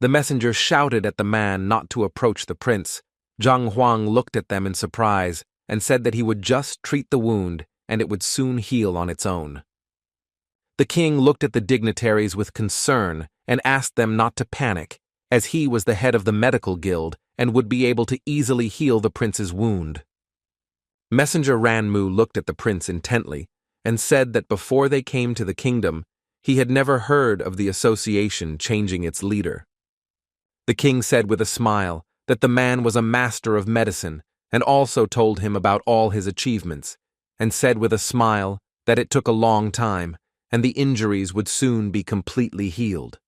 The messenger shouted at the man not to approach the prince. Zhang Huang looked at them in surprise and said that he would just treat the wound and it would soon heal on its own. The king looked at the dignitaries with concern and asked them not to panic, as he was the head of the medical guild and would be able to easily heal the prince's wound. Messenger Ranmu looked at the prince intently and said that before they came to the kingdom, he had never heard of the association changing its leader. The king said with a smile that the man was a master of medicine and also told him about all his achievements, and said with a smile that it took a long time and the injuries would soon be completely healed.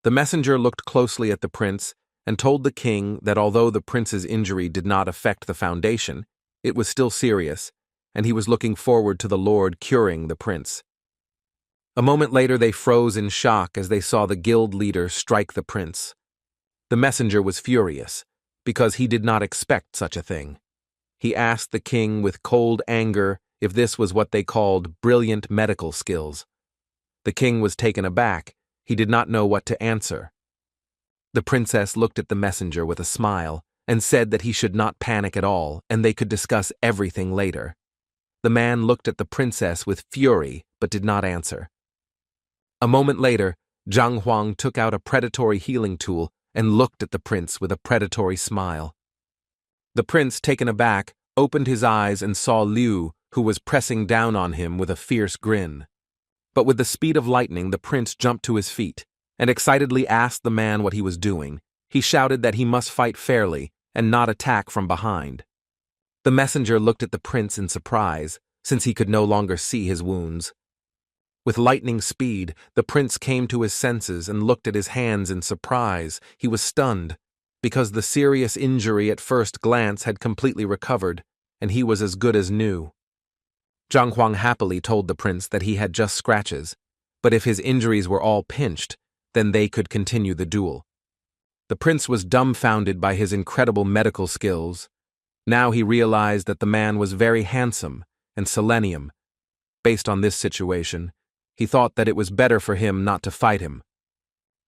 The messenger looked closely at the prince and told the king that although the prince's injury did not affect the foundation, it was still serious, and he was looking forward to the Lord curing the prince. A moment later they froze in shock as they saw the guild leader strike the prince. The messenger was furious, because he did not expect such a thing. He asked the king with cold anger if this was what they called brilliant medical skills. The king was taken aback. He did not know what to answer. The princess looked at the messenger with a smile and said that he should not panic at all and they could discuss everything later. The man looked at the princess with fury but did not answer. A moment later, Zhang Huang took out a predatory healing tool and looked at the prince with a predatory smile. The prince, taken aback, opened his eyes and saw Liu, who was pressing down on him with a fierce grin. But with the speed of lightning, the prince jumped to his feet and excitedly asked the man what he was doing. He shouted that he must fight fairly and not attack from behind. The messenger looked at the prince in surprise, since he could no longer see his wounds. With lightning speed, the prince came to his senses and looked at his hands in surprise. He was stunned, because the serious injury at first glance had completely recovered, and he was as good as new. Zhang Huang happily told the prince that he had just scratches, but if his injuries were all pinched, then they could continue the duel. The prince was dumbfounded by his incredible medical skills. Now he realized that the man was very handsome and selenium. Based on this situation, he thought that it was better for him not to fight him.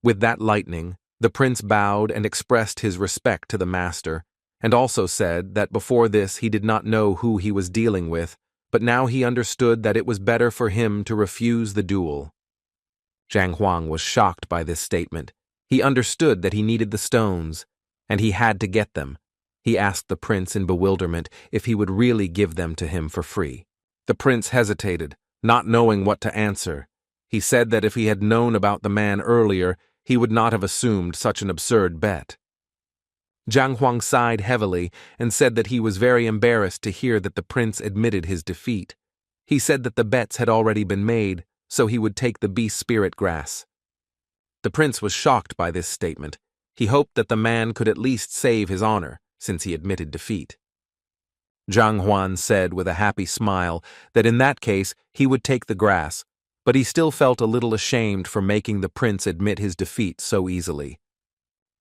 With that lightning, the prince bowed and expressed his respect to the master, and also said that before this he did not know who he was dealing with, but now he understood that it was better for him to refuse the duel. Zhang Huang was shocked by this statement. He understood that he needed the stones, and he had to get them. He asked the prince in bewilderment if he would really give them to him for free. The prince hesitated, not knowing what to answer. He said that if he had known about the man earlier, he would not have assumed such an absurd bet. Zhang Huang sighed heavily and said that he was very embarrassed to hear that the prince admitted his defeat. He said that the bets had already been made, so he would take the beast spirit grass. The prince was shocked by this statement. He hoped that the man could at least save his honor, since he admitted defeat. Zhang Huan said with a happy smile that in that case he would take the grass, but he still felt a little ashamed for making the prince admit his defeat so easily.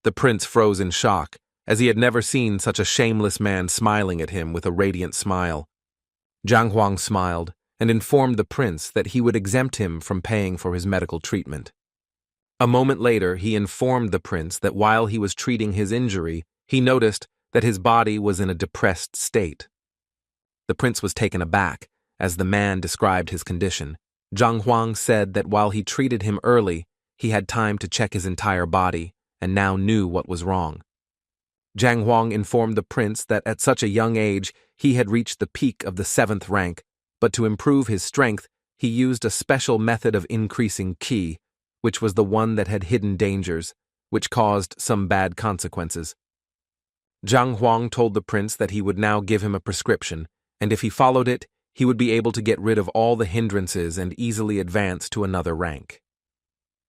The prince froze in shock, as he had never seen such a shameless man smiling at him with a radiant smile. Zhang Huang smiled and informed the prince that he would exempt him from paying for his medical treatment. A moment later, he informed the prince that while he was treating his injury, he noticed that his body was in a depressed state. The prince was taken aback as the man described his condition. Zhang Huang said that while he treated him early, he had time to check his entire body and now knew what was wrong. Zhang Huang informed the prince that at such a young age he had reached the peak of the 7th rank, but to improve his strength, he used a special method of increasing ki, which was the one that had hidden dangers, which caused some bad consequences. Zhang Huang told the prince that he would now give him a prescription, and if he followed it, he would be able to get rid of all the hindrances and easily advance to another rank.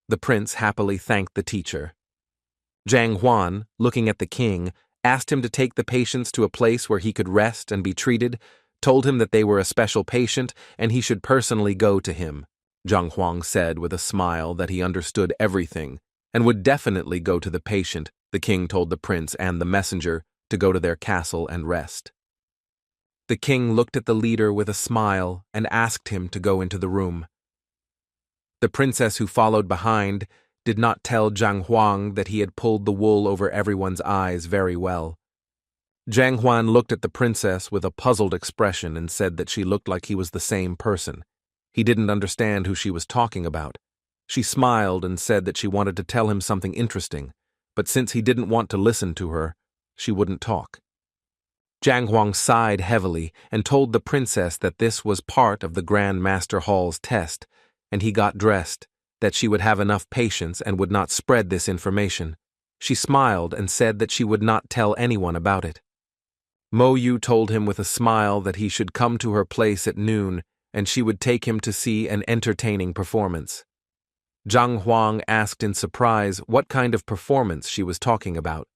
The prince happily thanked the teacher. Zhang Huan, looking at the king, asked him to take the patients to a place where he could rest and be treated, told him that they were a special patient and he should personally go to him. Zhang Huang said with a smile that he understood everything and would definitely go to the patient. The king told the prince and the messenger to go to their castle and rest. The king looked at the leader with a smile and asked him to go into the room. The princess who followed behind did not tell Zhang Huang that he had pulled the wool over everyone's eyes very well. Zhang Huan looked at the princess with a puzzled expression and said that she looked like he was the same person. He didn't understand who she was talking about. She smiled and said that she wanted to tell him something interesting, but since he didn't want to listen to her, she wouldn't talk. Zhang Huang sighed heavily and told the princess that this was part of the grandmaster hall's test, and he got dressed, that she would have enough patience and would not spread this information. She smiled and said that she would not tell anyone about it. Mo Yu told him with a smile that he should come to her place at noon and she would take him to see an entertaining performance. Zhang Huang asked in surprise what kind of performance she was talking about.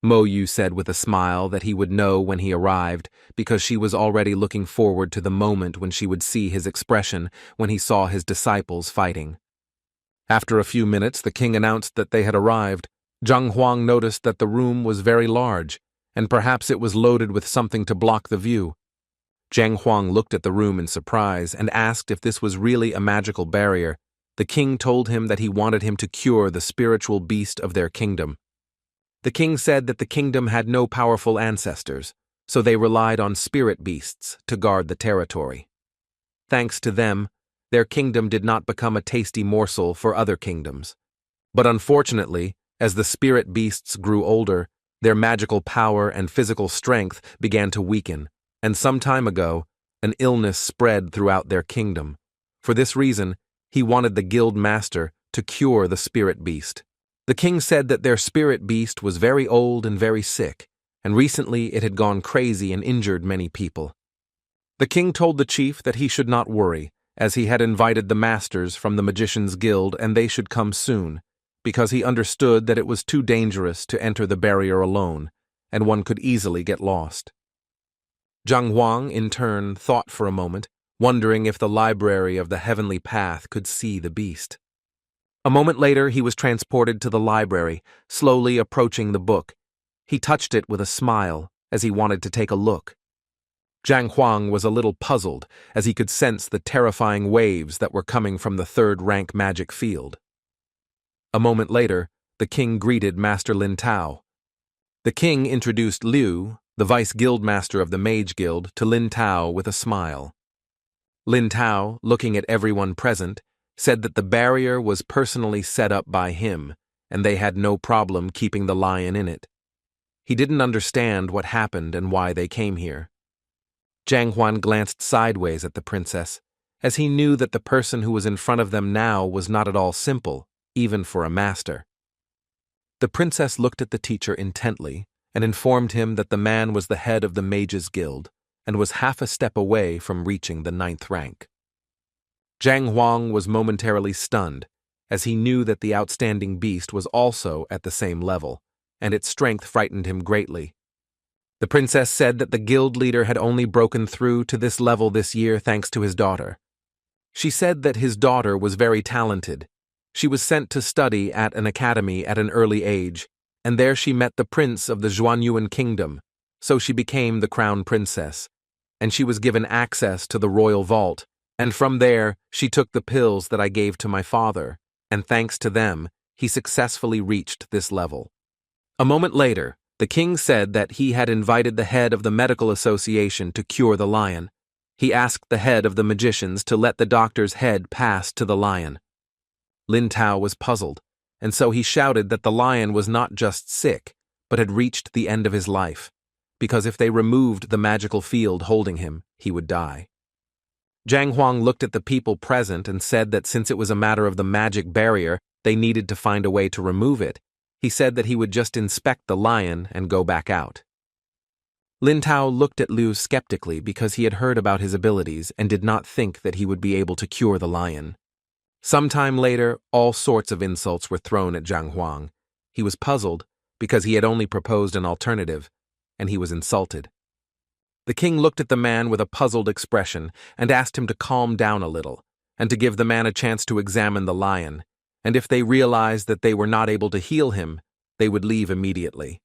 Mo Yu said with a smile that he would know when he arrived because she was already looking forward to the moment when she would see his expression when he saw his disciples fighting. After a few minutes, the king announced that they had arrived. Zhang Huang noticed that the room was very large, and perhaps it was loaded with something to block the view. Zhang Huang looked at the room in surprise and asked if this was really a magical barrier. The king told him that he wanted him to cure the spiritual beast of their kingdom. The king said that the kingdom had no powerful ancestors, so they relied on spirit beasts to guard the territory. Thanks to them, their kingdom did not become a tasty morsel for other kingdoms. But unfortunately, as the spirit beasts grew older, their magical power and physical strength began to weaken, and some time ago, an illness spread throughout their kingdom. For this reason, he wanted the guild master to cure the spirit beast. The king said that their spirit beast was very old and very sick, and recently it had gone crazy and injured many people. The king told the chief that he should not worry, as he had invited the masters from the magicians' guild and they should come soon, because he understood that it was too dangerous to enter the barrier alone, and one could easily get lost. Zhang Huang, in turn, thought for a moment, wondering if the library of the heavenly path could see the beast. A moment later, he was transported to the library, slowly approaching the book. He touched it with a smile, as he wanted to take a look. Zhang Huang was a little puzzled, as he could sense the terrifying waves that were coming from the third-rank magic field. A moment later, the king greeted Master Lin Tao. The king introduced Liu, the vice-guildmaster of the Mage Guild, to Lin Tao with a smile. Lin Tao, looking at everyone present, said that the barrier was personally set up by him, and they had no problem keeping the lion in it. He didn't understand what happened and why they came here. Zhang Huan glanced sideways at the princess, as he knew that the person who was in front of them now was not at all simple, even for a master. The princess looked at the teacher intently and informed him that the man was the head of the Mages Guild and was half a step away from reaching the 9th rank. Zhang Huang was momentarily stunned, as he knew that the outstanding beast was also at the same level, and its strength frightened him greatly. The princess said that the guild leader had only broken through to this level this year thanks to his daughter. She said that his daughter was very talented. She was sent to study at an academy at an early age, and there she met the prince of the Zhuanyuan kingdom, so she became the crown princess, and she was given access to the royal vault, and from there she took the pills that I gave to my father, and thanks to them, he successfully reached this level. A moment later, the king said that he had invited the head of the medical association to cure the lion. He asked the head of the magicians to let the doctor's head pass to the lion. Lin Tao was puzzled, and so he shouted that the lion was not just sick, but had reached the end of his life, because if they removed the magical field holding him, he would die. Zhang Huang looked at the people present and said that since it was a matter of the magic barrier, they needed to find a way to remove it. He said that he would just inspect the lion and go back out. Lin Tao looked at Liu skeptically because he had heard about his abilities and did not think that he would be able to cure the lion. Sometime later, all sorts of insults were thrown at Zhang Huang. He was puzzled because he had only proposed an alternative, and he was insulted. The king looked at the man with a puzzled expression and asked him to calm down a little, and to give the man a chance to examine the lion, and if they realized that they were not able to heal him, they would leave immediately.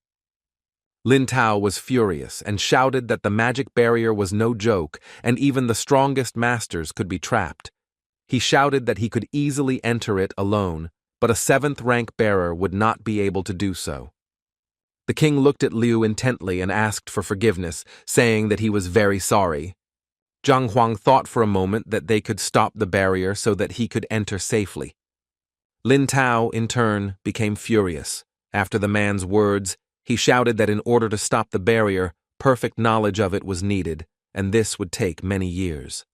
Lin Tao was furious and shouted that the magic barrier was no joke, and even the strongest masters could be trapped. He shouted that he could easily enter it alone, but a 7th rank bearer would not be able to do so. The king looked at Liu intently and asked for forgiveness, saying that he was very sorry. Zhang Huang thought for a moment that they could stop the barrier so that he could enter safely. Lin Tao, in turn, became furious. After the man's words, he shouted that in order to stop the barrier, perfect knowledge of it was needed, and this would take many years.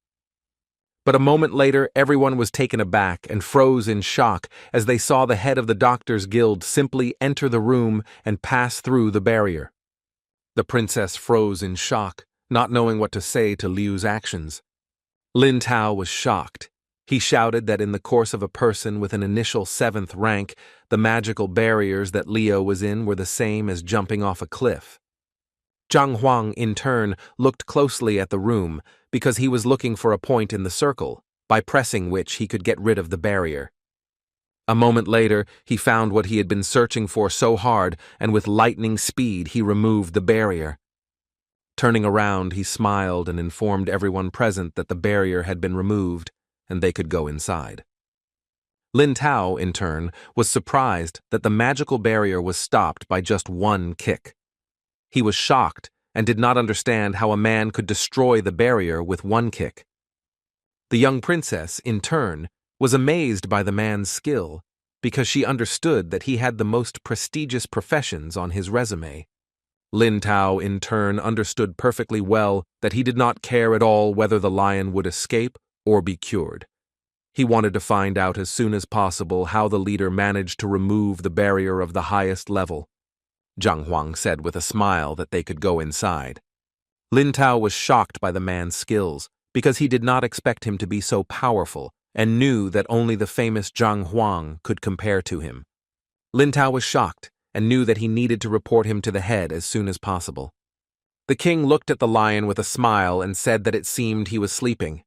But a moment later, everyone was taken aback and froze in shock as they saw the head of the Doctors' Guild simply enter the room and pass through the barrier. The princess froze in shock, not knowing what to say to Liu's actions. Lin Tao was shocked. He shouted that in the course of a person with an initial 7th rank, the magical barriers that Liu was in were the same as jumping off a cliff. Zhang Huang, in turn, looked closely at the room because he was looking for a point in the circle, by pressing which he could get rid of the barrier. A moment later, he found what he had been searching for so hard, and with lightning speed he removed the barrier. Turning around, he smiled and informed everyone present that the barrier had been removed, and they could go inside. Lin Tao, in turn, was surprised that the magical barrier was stopped by just one kick. He was shocked and did not understand how a man could destroy the barrier with one kick. The young princess, in turn, was amazed by the man's skill because she understood that he had the most prestigious professions on his resume. Lin Tao, in turn, understood perfectly well that he did not care at all whether the lion would escape or be cured. He wanted to find out as soon as possible how the leader managed to remove the barrier of the highest level. Zhang Huang said with a smile that they could go inside. Lin Tao was shocked by the man's skills because he did not expect him to be so powerful and knew that only the famous Zhang Huang could compare to him. Lin Tao was shocked and knew that he needed to report him to the head as soon as possible. The king looked at the lion with a smile and said that it seemed he was sleeping.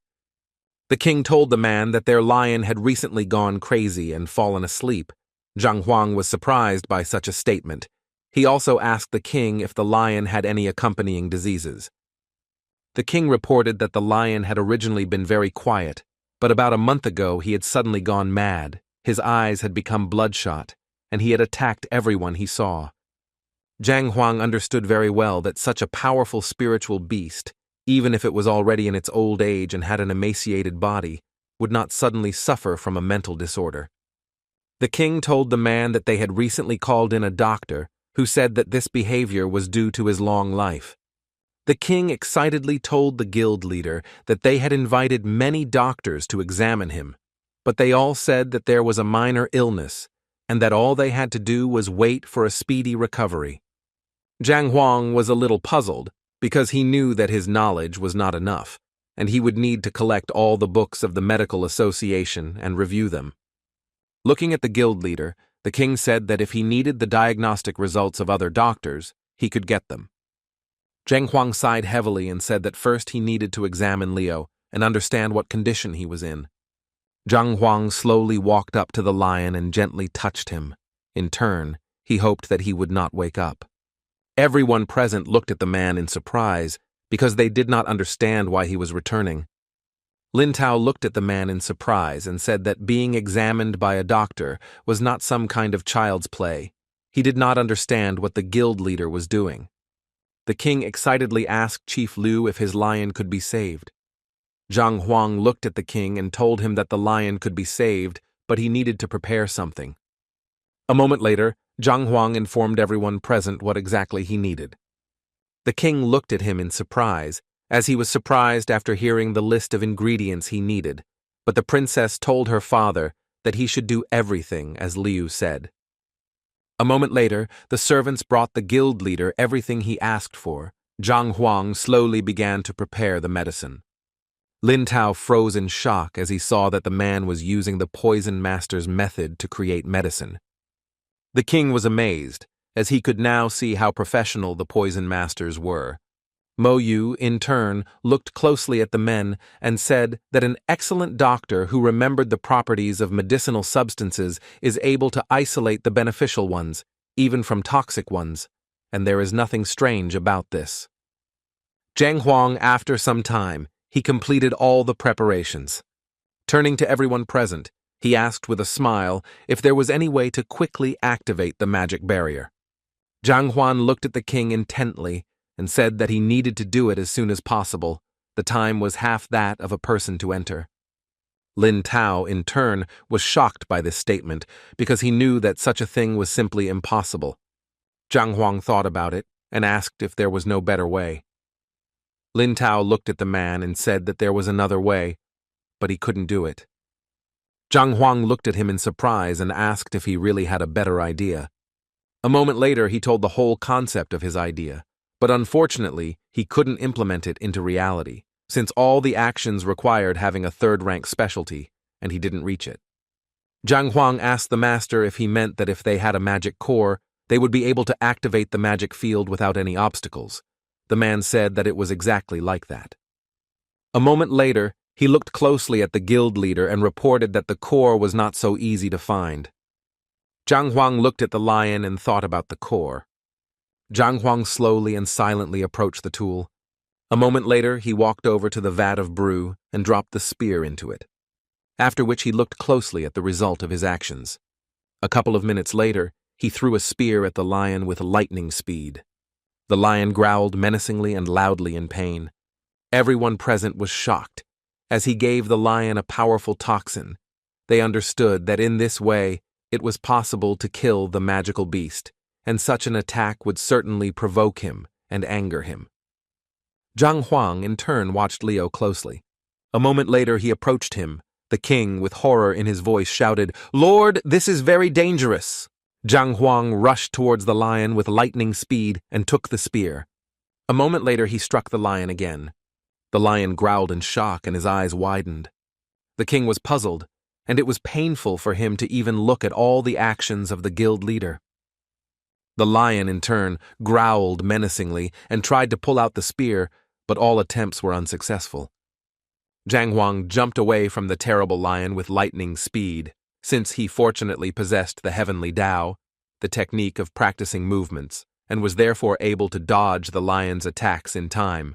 The king told the man that their lion had recently gone crazy and fallen asleep. Zhang Huang was surprised by such a statement. He also asked the king if the lion had any accompanying diseases. The king reported that the lion had originally been very quiet, but about a month ago he had suddenly gone mad, his eyes had become bloodshot, and he had attacked everyone he saw. Zhang Huang understood very well that such a powerful spiritual beast, even if it was already in its old age and had an emaciated body, would not suddenly suffer from a mental disorder. The king told the man that they had recently called in a doctor who said that this behavior was due to his long life. The king excitedly told the guild leader that they had invited many doctors to examine him, but they all said that there was a minor illness and that all they had to do was wait for a speedy recovery. Zhang Huang was a little puzzled because he knew that his knowledge was not enough, and he would need to collect all the books of the medical association and review them. Looking at the guild leader, the king said that if he needed the diagnostic results of other doctors, he could get them. Zhang Huang sighed heavily and said that first he needed to examine Liu and understand what condition he was in. Zhang Huang slowly walked up to the lion and gently touched him. In turn, he hoped that he would not wake up. Everyone present looked at the man in surprise because they did not understand why he was returning. Lin Tao looked at the man in surprise and said that being examined by a doctor was not some kind of child's play. He did not understand what the guild leader was doing. The king excitedly asked Chief Liu if his lion could be saved. Zhang Huang looked at the king and told him that the lion could be saved, but he needed to prepare something. A moment later, Zhang Huang informed everyone present what exactly he needed. The king looked at him in surprise, as he was surprised after hearing the list of ingredients he needed, but the princess told her father that he should do everything as Liu said. A moment later, the servants brought the guild leader everything he asked for, Zhang Huang slowly began to prepare the medicine. Lin Tao froze in shock as he saw that the man was using the poison master's method to create medicine. The king was amazed, as he could now see how professional the poison masters were. Mo Yu, in turn, looked closely at the men and said that an excellent doctor who remembered the properties of medicinal substances is able to isolate the beneficial ones, even from toxic ones, and there is nothing strange about this. Zhang Huang, after some time, he completed all the preparations. Turning to everyone present, he asked with a smile if there was any way to quickly activate the magic barrier. Zhang Huan looked at the king intently and said that he needed to do it as soon as possible. The time was half that of a person to enter. Lin Tao, in turn, was shocked by this statement because he knew that such a thing was simply impossible. Zhang Huang thought about it and asked if there was no better way. Lin Tao looked at the man and said that there was another way, but he couldn't do it. Zhang Huang looked at him in surprise and asked if he really had a better idea. A moment later, he told the whole concept of his idea, but unfortunately, he couldn't implement it into reality, since all the actions required having a third-rank specialty, and he didn't reach it. Zhang Huang asked the master if he meant that if they had a magic core, they would be able to activate the magic field without any obstacles. The man said that it was exactly like that. A moment later, he looked closely at the guild leader and reported that the core was not so easy to find. Zhang Huang looked at the lion and thought about the core. Zhang Huang slowly and silently approached the tool. A moment later, he walked over to the vat of brew and dropped the spear into it, after which he looked closely at the result of his actions. A couple of minutes later, he threw a spear at the lion with lightning speed. The lion growled menacingly and loudly in pain. Everyone present was shocked. As he gave the lion a powerful toxin, they understood that in this way it was possible to kill the magical beast, and such an attack would certainly provoke him and anger him. Zhang Huang in turn watched Liu closely. A moment later he approached him. The king, with horror in his voice, shouted, "Lord, this is very dangerous!" Zhang Huang rushed towards the lion with lightning speed and took the spear. A moment later he struck the lion again. The lion growled in shock and his eyes widened. The king was puzzled, and it was painful for him to even look at all the actions of the guild leader. The lion, in turn, growled menacingly and tried to pull out the spear, but all attempts were unsuccessful. Zhang Huang jumped away from the terrible lion with lightning speed, since he fortunately possessed the heavenly Tao, the technique of practicing movements, and was therefore able to dodge the lion's attacks in time.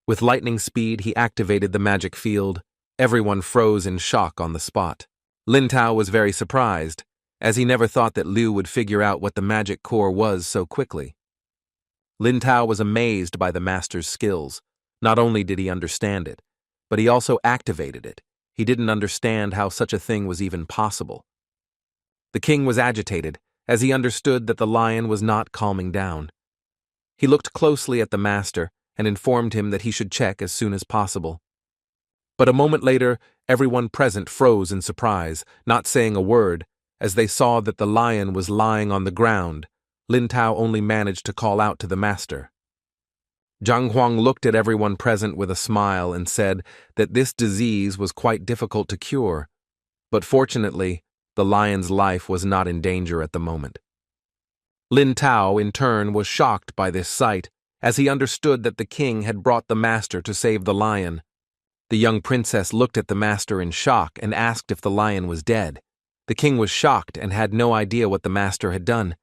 With lightning speed, he activated the magic field. Everyone froze in shock on the spot. Lin Tao was very surprised, as he never thought that Liu would figure out what the magic core was so quickly. Lin Tao was amazed by the master's skills. Not only did he understand it, but he also activated it. He didn't understand how such a thing was even possible. The king was agitated, as he understood that the lion was not calming down. He looked closely at the master and informed him that he should check as soon as possible. But a moment later, everyone present froze in surprise, not saying a word, as they saw that the lion was lying on the ground. Lin Tao only managed to call out to the master. Zhang Huang looked at everyone present with a smile and said that this disease was quite difficult to cure, but fortunately, the lion's life was not in danger at the moment. Lin Tao, in turn, was shocked by this sight, as he understood that the king had brought the master to save the lion. The young princess looked at the master in shock and asked if the lion was dead. The king was shocked and had no idea what the master had done.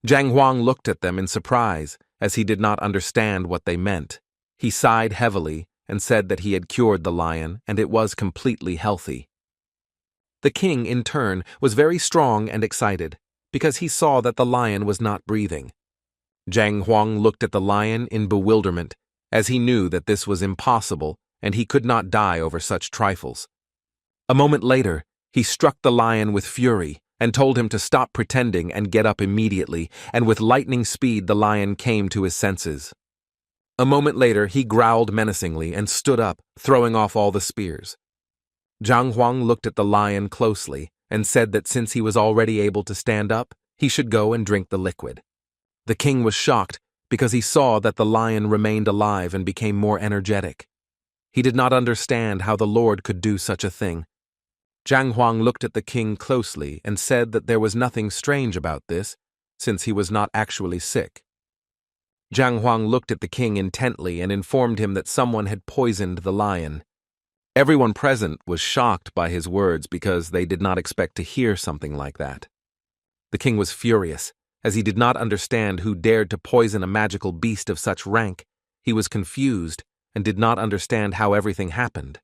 Zhang Huang looked at them in surprise, as he did not understand what they meant. He sighed heavily and said that he had cured the lion and it was completely healthy. The king, in turn, was very strong and excited, because he saw that the lion was not breathing. Zhang Huang looked at the lion in bewilderment, as he knew that this was impossible and he could not die over such trifles. A moment later, he struck the lion with fury and told him to stop pretending and get up immediately, and with lightning speed the lion came to his senses. A moment later, he growled menacingly and stood up, throwing off all the spears. Zhang Huang looked at the lion closely and said that since he was already able to stand up, he should go and drink the liquid. The king was shocked because he saw that the lion remained alive and became more energetic. He did not understand how the Lord could do such a thing. Zhang Huang looked at the king closely and said that there was nothing strange about this, since he was not actually sick. Zhang Huang looked at the king intently and informed him that someone had poisoned the lion. Everyone present was shocked by his words because they did not expect to hear something like that. The king was furious, as he did not understand who dared to poison a magical beast of such rank. He was confused and did not understand how everything happened.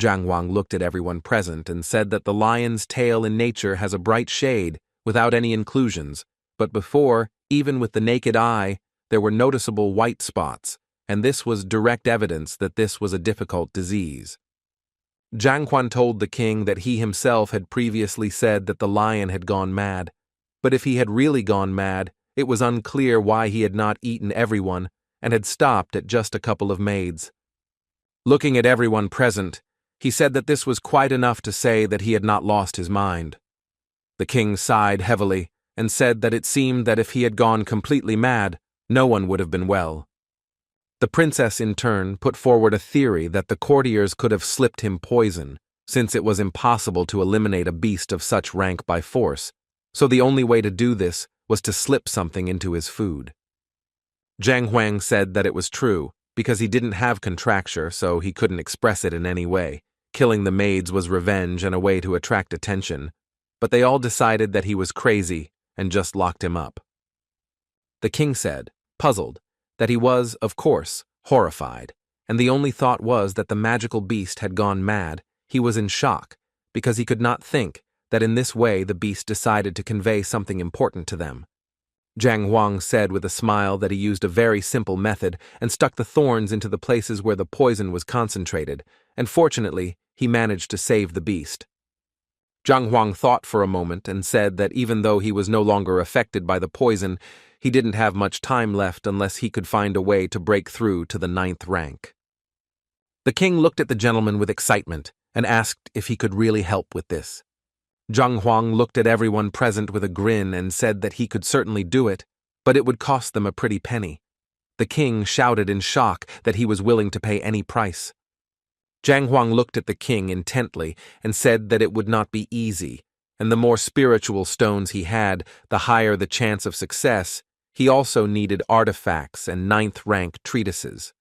Zhang Huang looked at everyone present and said that the lion's tail in nature has a bright shade without any inclusions, but before, even with the naked eye, there were noticeable white spots, and this was direct evidence that this was a difficult disease. Zhang Huan told the king that he himself had previously said that the lion had gone mad, but if he had really gone mad, it was unclear why he had not eaten everyone and had stopped at just a couple of maids. Looking at everyone present, he said that this was quite enough to say that he had not lost his mind. The king sighed heavily and said that it seemed that if he had gone completely mad, no one would have been well. The princess, in turn, put forward a theory that the courtiers could have slipped him poison, since it was impossible to eliminate a beast of such rank by force, so the only way to do this was to slip something into his food. Zhang Huang said that it was true, because he didn't have contracture, so he couldn't express it in any way. Killing the maids was revenge and a way to attract attention, but they all decided that he was crazy and just locked him up. The king said, puzzled, that he was, of course, horrified, and the only thought was that the magical beast had gone mad. He was in shock, because he could not think that in this way the beast decided to convey something important to them. Zhang Huang said with a smile that he used a very simple method and stuck the thorns into the places where the poison was concentrated, and fortunately, he managed to save the beast. Zhang Huang thought for a moment and said that even though he was no longer affected by the poison, he didn't have much time left unless he could find a way to break through to the 9th rank. The king looked at the gentleman with excitement and asked if he could really help with this. Zhang Huang looked at everyone present with a grin and said that he could certainly do it, but it would cost them a pretty penny. The king shouted in shock that he was willing to pay any price. Zhang Huang looked at the king intently and said that it would not be easy, and the more spiritual stones he had, the higher the chance of success. He also needed artifacts and 9th rank treatises.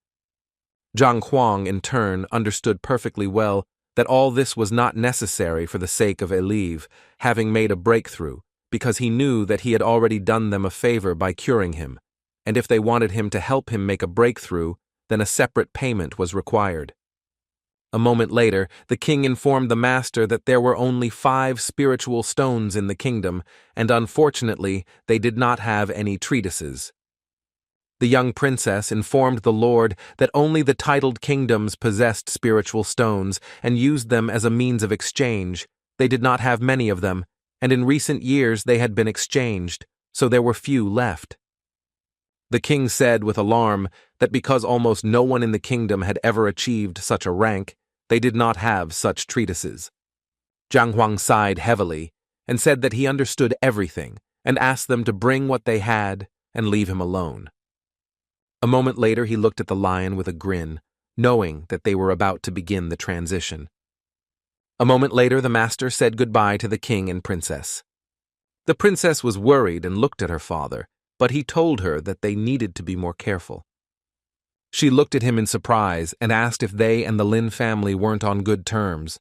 Zhang Huang, in turn, understood perfectly well that all this was not necessary for the sake of Elive, having made a breakthrough, because he knew that he had already done them a favor by curing him, and if they wanted him to help him make a breakthrough, then a separate payment was required. A moment later, the king informed the master that there were only 5 spiritual stones in the kingdom, and unfortunately, they did not have any treatises. The young princess informed the lord that only the titled kingdoms possessed spiritual stones and used them as a means of exchange. They did not have many of them, and in recent years they had been exchanged, so there were few left. The king said with alarm that because almost no one in the kingdom had ever achieved such a rank, they did not have such treatises. Zhang Huang sighed heavily and said that he understood everything and asked them to bring what they had and leave him alone. A moment later he looked at the lion with a grin, knowing that they were about to begin the transition. A moment later the master said goodbye to the king and princess. The princess was worried and looked at her father, but he told her that they needed to be more careful. She looked at him in surprise and asked if they and the Lynn family weren't on good terms.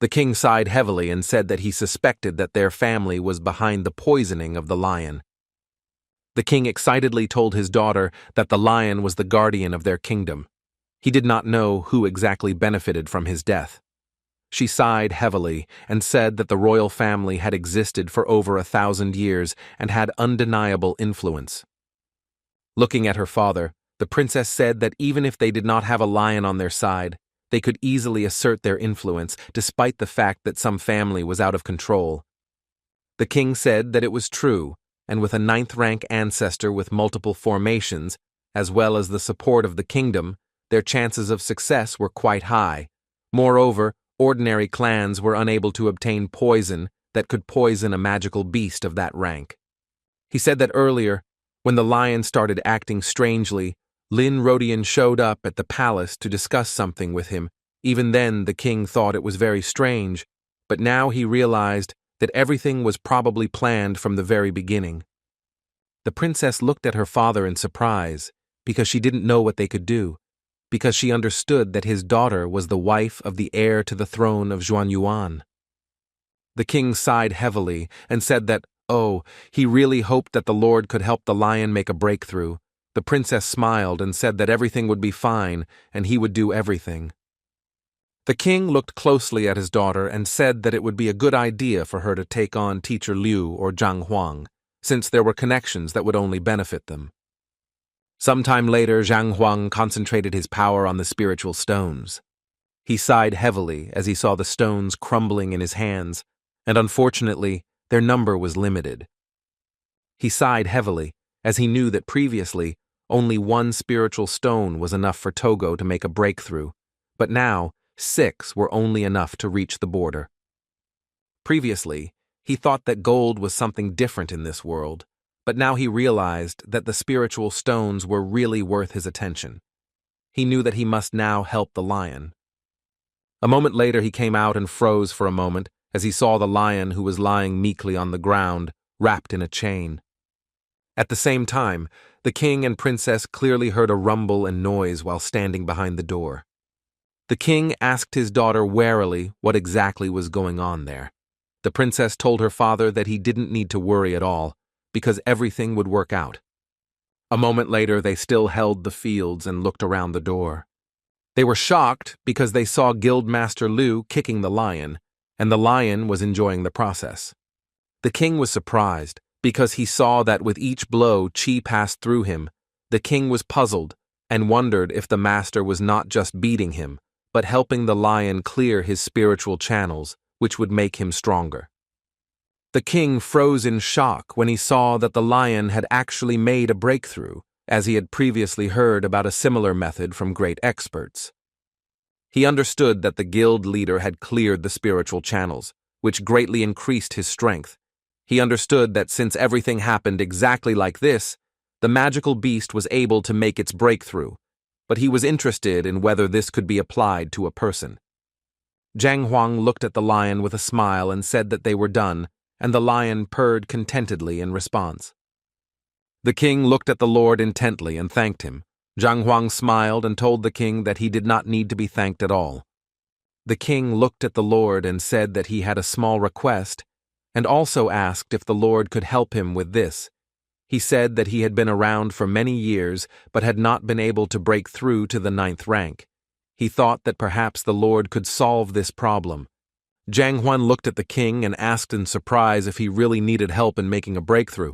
The king sighed heavily and said that he suspected that their family was behind the poisoning of the lion. The king excitedly told his daughter that the lion was the guardian of their kingdom. He did not know who exactly benefited from his death. She sighed heavily and said that the royal family had existed for over 1,000 years and had undeniable influence. Looking at her father, the princess said that even if they did not have a lion on their side, they could easily assert their influence despite the fact that some family was out of control. The king said that it was true, and with a 9th rank ancestor with multiple formations, as well as the support of the kingdom, their chances of success were quite high. Moreover, ordinary clans were unable to obtain poison that could poison a magical beast of that rank. He said that earlier, When the lion started acting strangely, Lin Rodian showed up at the palace to discuss something with him. Even then, the king thought it was very strange, but now he realized that everything was probably planned from the very beginning. The princess looked at her father in surprise because she didn't know what they could do, because she understood that his daughter was the wife of the heir to the throne of Zhuanyuan. The king sighed heavily and said that, oh, he really hoped that the Lord could help the lion make a breakthrough. The princess smiled and said that everything would be fine and he would do everything. The king looked closely at his daughter and said that it would be a good idea for her to take on Teacher Liu or Zhang Huang, since there were connections that would only benefit them. Sometime later, Zhang Huang concentrated his power on the spiritual stones. He sighed heavily as he saw the stones crumbling in his hands, and unfortunately, their number was limited. He sighed heavily as he knew that previously, only one spiritual stone was enough for Togo to make a breakthrough, but now 6 were only enough to reach the border. Previously, he thought that gold was something different in this world, but now he realized that the spiritual stones were really worth his attention. He knew that he must now help the lion. A moment later, he came out and froze for a moment as he saw the lion who was lying meekly on the ground, wrapped in a chain. At the same time, the king and princess clearly heard a rumble and noise while standing behind the door. The king asked his daughter warily what exactly was going on there. The princess told her father that he didn't need to worry at all, because everything would work out. A moment later, they still held the fields and looked around the door. They were shocked because they saw Guildmaster Liu kicking the lion, and the lion was enjoying the process. The king was surprised because he saw that with each blow Qi passed through him. The king was puzzled and wondered if the master was not just beating him, but helping the lion clear his spiritual channels, which would make him stronger. The king froze in shock when he saw that the lion had actually made a breakthrough, as he had previously heard about a similar method from great experts. He understood that the guild leader had cleared the spiritual channels, which greatly increased his strength. He understood that since everything happened exactly like this, the magical beast was able to make its breakthrough, but he was interested in whether this could be applied to a person. Zhang Huang looked at the lion with a smile and said that they were done, and the lion purred contentedly in response. The king looked at the lord intently and thanked him. Zhang Huang smiled and told the king that he did not need to be thanked at all. The king looked at the lord and said that he had a small request, and also asked if the lord could help him with this. He said that he had been around for many years but had not been able to break through to the 9th rank. He thought that perhaps the lord could solve this problem. Zhang Huan looked at the king and asked in surprise if he really needed help in making a breakthrough.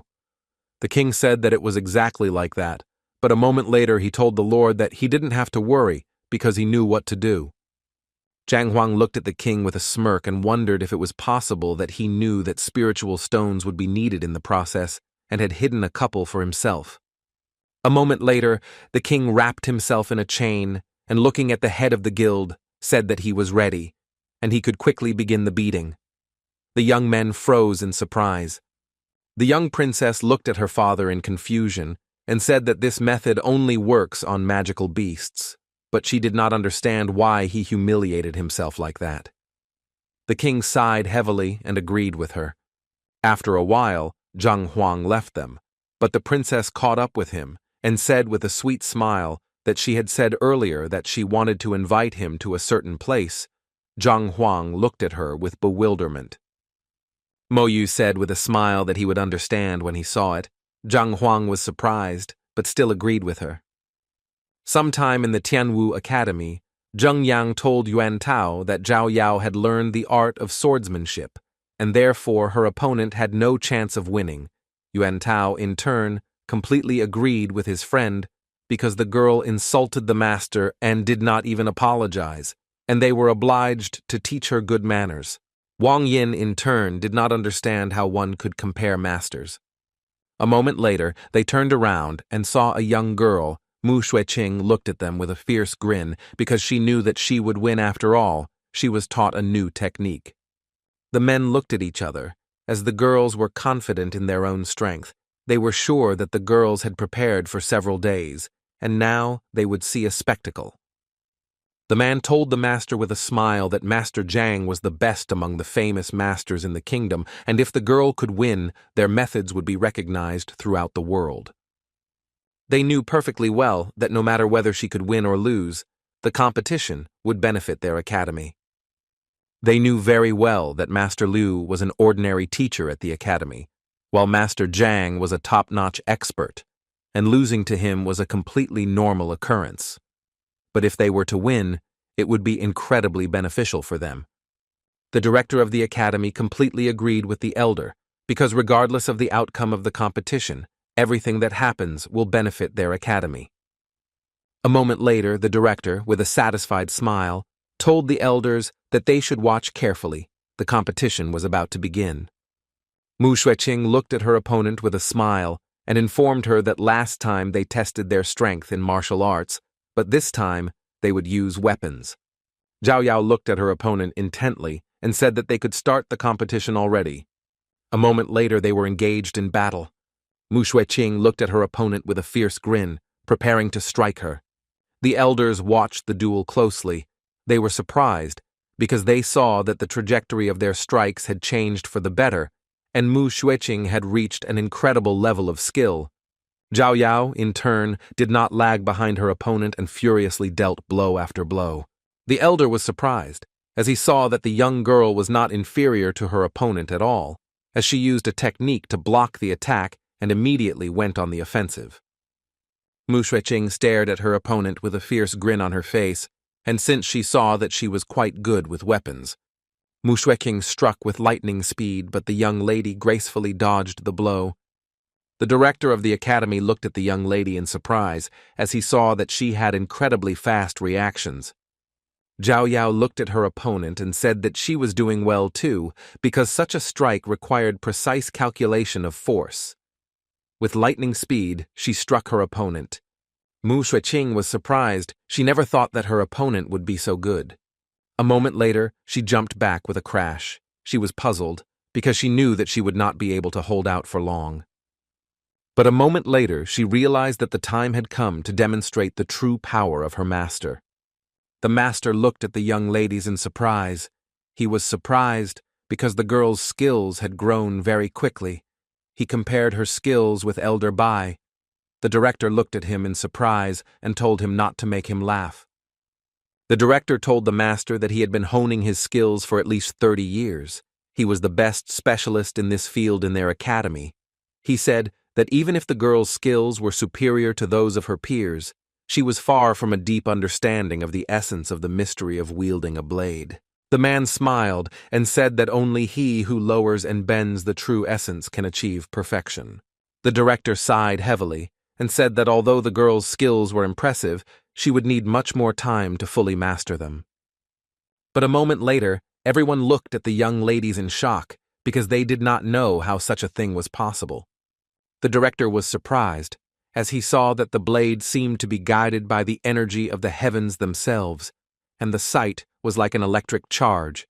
The king said that it was exactly like that, but a moment later he told the lord that he didn't have to worry because he knew what to do. Zhang Huang looked at the king with a smirk and wondered if it was possible that he knew that spiritual stones would be needed in the process and had hidden a couple for himself. A moment later, the king wrapped himself in a chain and, looking at the head of the guild, said that he was ready, and he could quickly begin the beating. The young men froze in surprise. The young princess looked at her father in confusion and said that this method only works on magical beasts, but she did not understand why he humiliated himself like that. The king sighed heavily and agreed with her. After a while, Zhang Huang left them, but the princess caught up with him and said with a sweet smile that she had said earlier that she wanted to invite him to a certain place. Zhang Huang looked at her with bewilderment. Mo Yu said with a smile that he would understand when he saw it. Zhang Huang was surprised, but still agreed with her. Sometime in the Tianwu Academy, Zheng Yang told Yuan Tao that Zhao Yao had learned the art of swordsmanship, and therefore her opponent had no chance of winning. Yuan Tao, in turn, completely agreed with his friend because the girl insulted the master and did not even apologize, and they were obliged to teach her good manners. Wang Yin, in turn, did not understand how one could compare masters. A moment later, they turned around and saw a young girl. Mu Xueqing looked at them with a fierce grin because she knew that she would win after all. She was taught a new technique. The men looked at each other, as the girls were confident in their own strength, They were sure that the girls had prepared for several days, and now they would see a spectacle. The man told the master with a smile that Master Jiang was the best among the famous masters in the kingdom, and if the girl could win, their methods would be recognized throughout the world. They knew perfectly well that no matter whether she could win or lose, the competition would benefit their academy. They knew very well that Master Liu was an ordinary teacher at the academy, while Master Jiang was a top-notch expert, and losing to him was a completely normal occurrence. But if they were to win, it would be incredibly beneficial for them. The director of the academy completely agreed with the elder, because regardless of the outcome of the competition, everything that happens will benefit their academy. A moment later, the director, with a satisfied smile, told the elders that they should watch carefully. The competition was about to begin. Mu Xueqing looked at her opponent with a smile and informed her that last time they tested their strength in martial arts, but this time they would use weapons. Zhao Yao looked at her opponent intently and said that they could start the competition already. A moment later they were engaged in battle. Mu Xueqing looked at her opponent with a fierce grin, preparing to strike her. The elders watched the duel closely. They were surprised, because they saw that the trajectory of their strikes had changed for the better, and Mu Xueqing had reached an incredible level of skill. Zhao Yao, in turn, did not lag behind her opponent and furiously dealt blow after blow. The elder was surprised, as he saw that the young girl was not inferior to her opponent at all, as she used a technique to block the attack and immediately went on the offensive. Mu Xueqing stared at her opponent with a fierce grin on her face, and since she saw that she was quite good with weapons. Mu Xueqing struck with lightning speed, but the young lady gracefully dodged the blow. The director of the academy looked at the young lady in surprise, as he saw that she had incredibly fast reactions. Zhao Yao looked at her opponent and said that she was doing well too, because such a strike required precise calculation of force. With lightning speed, she struck her opponent. Mu Xueqing was surprised. She never thought that her opponent would be so good. A moment later, she jumped back with a crash. She was puzzled, because she knew that she would not be able to hold out for long. But a moment later, she realized that the time had come to demonstrate the true power of her master. The master looked at the young ladies in surprise. He was surprised because the girl's skills had grown very quickly. He compared her skills with Elder Bai. The director looked at him in surprise and told him not to make him laugh. The director told the master that he had been honing his skills for at least 30 years. He was the best specialist in this field in their academy. He said that even if the girl's skills were superior to those of her peers, she was far from a deep understanding of the essence of the mystery of wielding a blade. The man smiled and said that only he who lowers and bends the true essence can achieve perfection. The director sighed heavily and said that although the girl's skills were impressive, she would need much more time to fully master them. But a moment later, everyone looked at the young ladies in shock because they did not know how such a thing was possible. The director was surprised, as he saw that the blade seemed to be guided by the energy of the heavens themselves, and the sight was like an electric charge.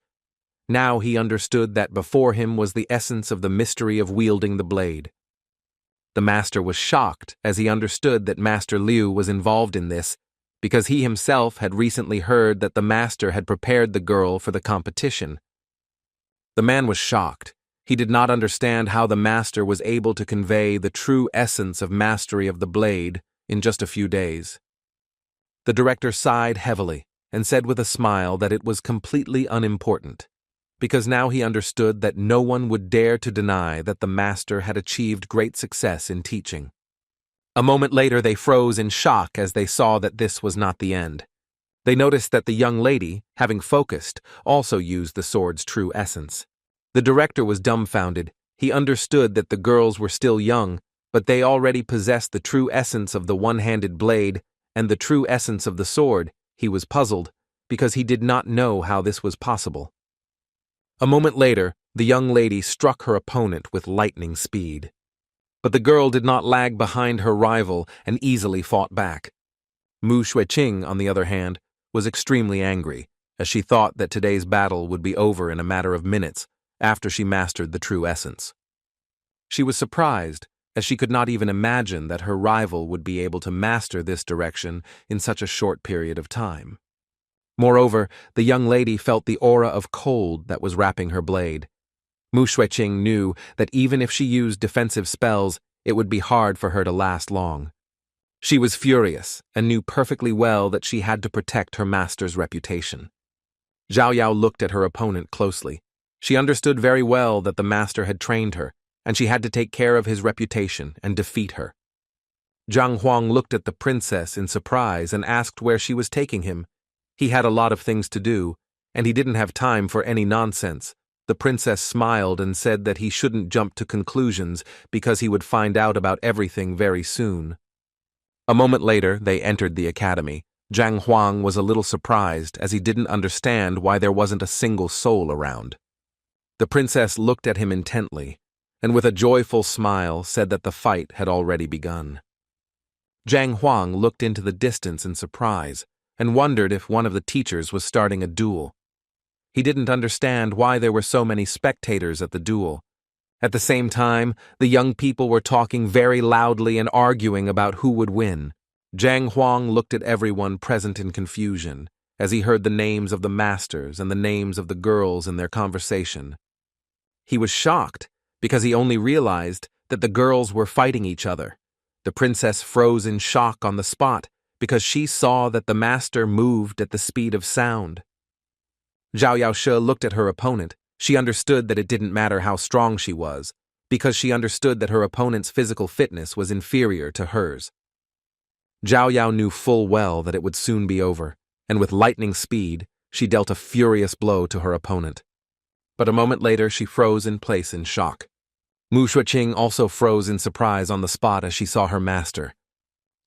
Now he understood that before him was the essence of the mystery of wielding the blade. The master was shocked as he understood that Master Liu was involved in this, because he himself had recently heard that the master had prepared the girl for the competition. The man was shocked. He did not understand how the master was able to convey the true essence of mastery of the blade in just a few days. The director sighed heavily and said with a smile that it was completely unimportant, because now he understood that no one would dare to deny that the master had achieved great success in teaching. A moment later they froze in shock as they saw that this was not the end. They noticed that the young lady, having focused, also used the sword's true essence. The director was dumbfounded. He understood that the girls were still young, but they already possessed the true essence of the one-handed blade and the true essence of the sword. He was puzzled, because he did not know how this was possible. A moment later, the young lady struck her opponent with lightning speed. But the girl did not lag behind her rival and easily fought back. Mu Xueqing, on the other hand, was extremely angry, as she thought that today's battle would be over in a matter of minutes after she mastered the true essence. She was surprised as she could not even imagine that her rival would be able to master this direction in such a short period of time. Moreover, the young lady felt the aura of cold that was wrapping her blade. Mu Xueqing knew that even if she used defensive spells, it would be hard for her to last long. She was furious and knew perfectly well that she had to protect her master's reputation. Zhao Yao looked at her opponent closely. She understood very well that the master had trained her, and she had to take care of his reputation and defeat her. Zhang Huang looked at the princess in surprise and asked where she was taking him. He had a lot of things to do, and he didn't have time for any nonsense. The princess smiled and said that he shouldn't jump to conclusions because he would find out about everything very soon. A moment later, they entered the academy. Zhang Huang was a little surprised as he didn't understand why there wasn't a single soul around. The princess looked at him intently, and with a joyful smile said that the fight had already begun. Zhang Huang looked into the distance in surprise and wondered if one of the teachers was starting a duel. He didn't understand why there were so many spectators at the duel. At the same time, the young people were talking very loudly and arguing about who would win. Zhang Huang looked at everyone present in confusion as he heard the names of the masters and the names of the girls in their conversation. He was shocked because he only realized that the girls were fighting each other. The princess froze in shock on the spot because she saw that the master moved at the speed of sound. Zhao Yaoshi looked at her opponent. She understood that it didn't matter how strong she was, because she understood that her opponent's physical fitness was inferior to hers. Zhao Yao knew full well that it would soon be over, and with lightning speed, she dealt a furious blow to her opponent. But a moment later, she froze in place in shock. Mu Xueqing also froze in surprise on the spot as she saw her master.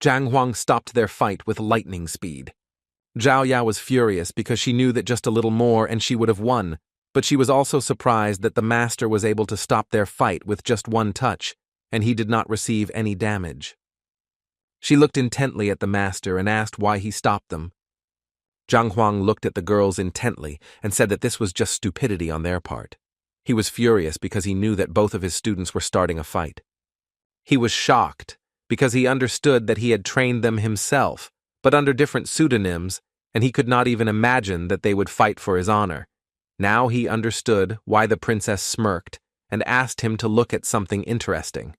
Zhang Huang stopped their fight with lightning speed. Zhao Yao was furious because she knew that just a little more and she would have won, but she was also surprised that the master was able to stop their fight with just one touch, and he did not receive any damage. She looked intently at the master and asked why he stopped them. Zhang Huang looked at the girls intently and said that this was just stupidity on their part. He was furious because he knew that both of his students were starting a fight. He was shocked because he understood that he had trained them himself, but under different pseudonyms, and he could not even imagine that they would fight for his honor. Now he understood why the princess smirked and asked him to look at something interesting.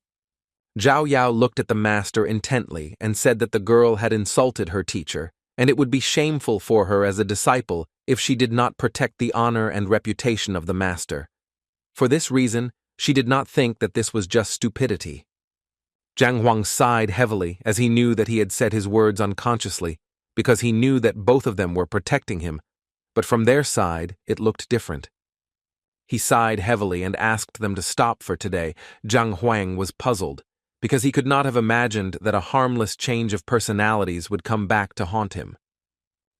Zhao Yao looked at the master intently and said that the girl had insulted her teacher, and it would be shameful for her as a disciple if she did not protect the honor and reputation of the master. For this reason, she did not think that this was just stupidity. Zhang Huang sighed heavily as he knew that he had said his words unconsciously, because he knew that both of them were protecting him, but from their side, it looked different. He sighed heavily and asked them to stop for today. Zhang Huang was puzzled, because he could not have imagined that a harmless change of personalities would come back to haunt him.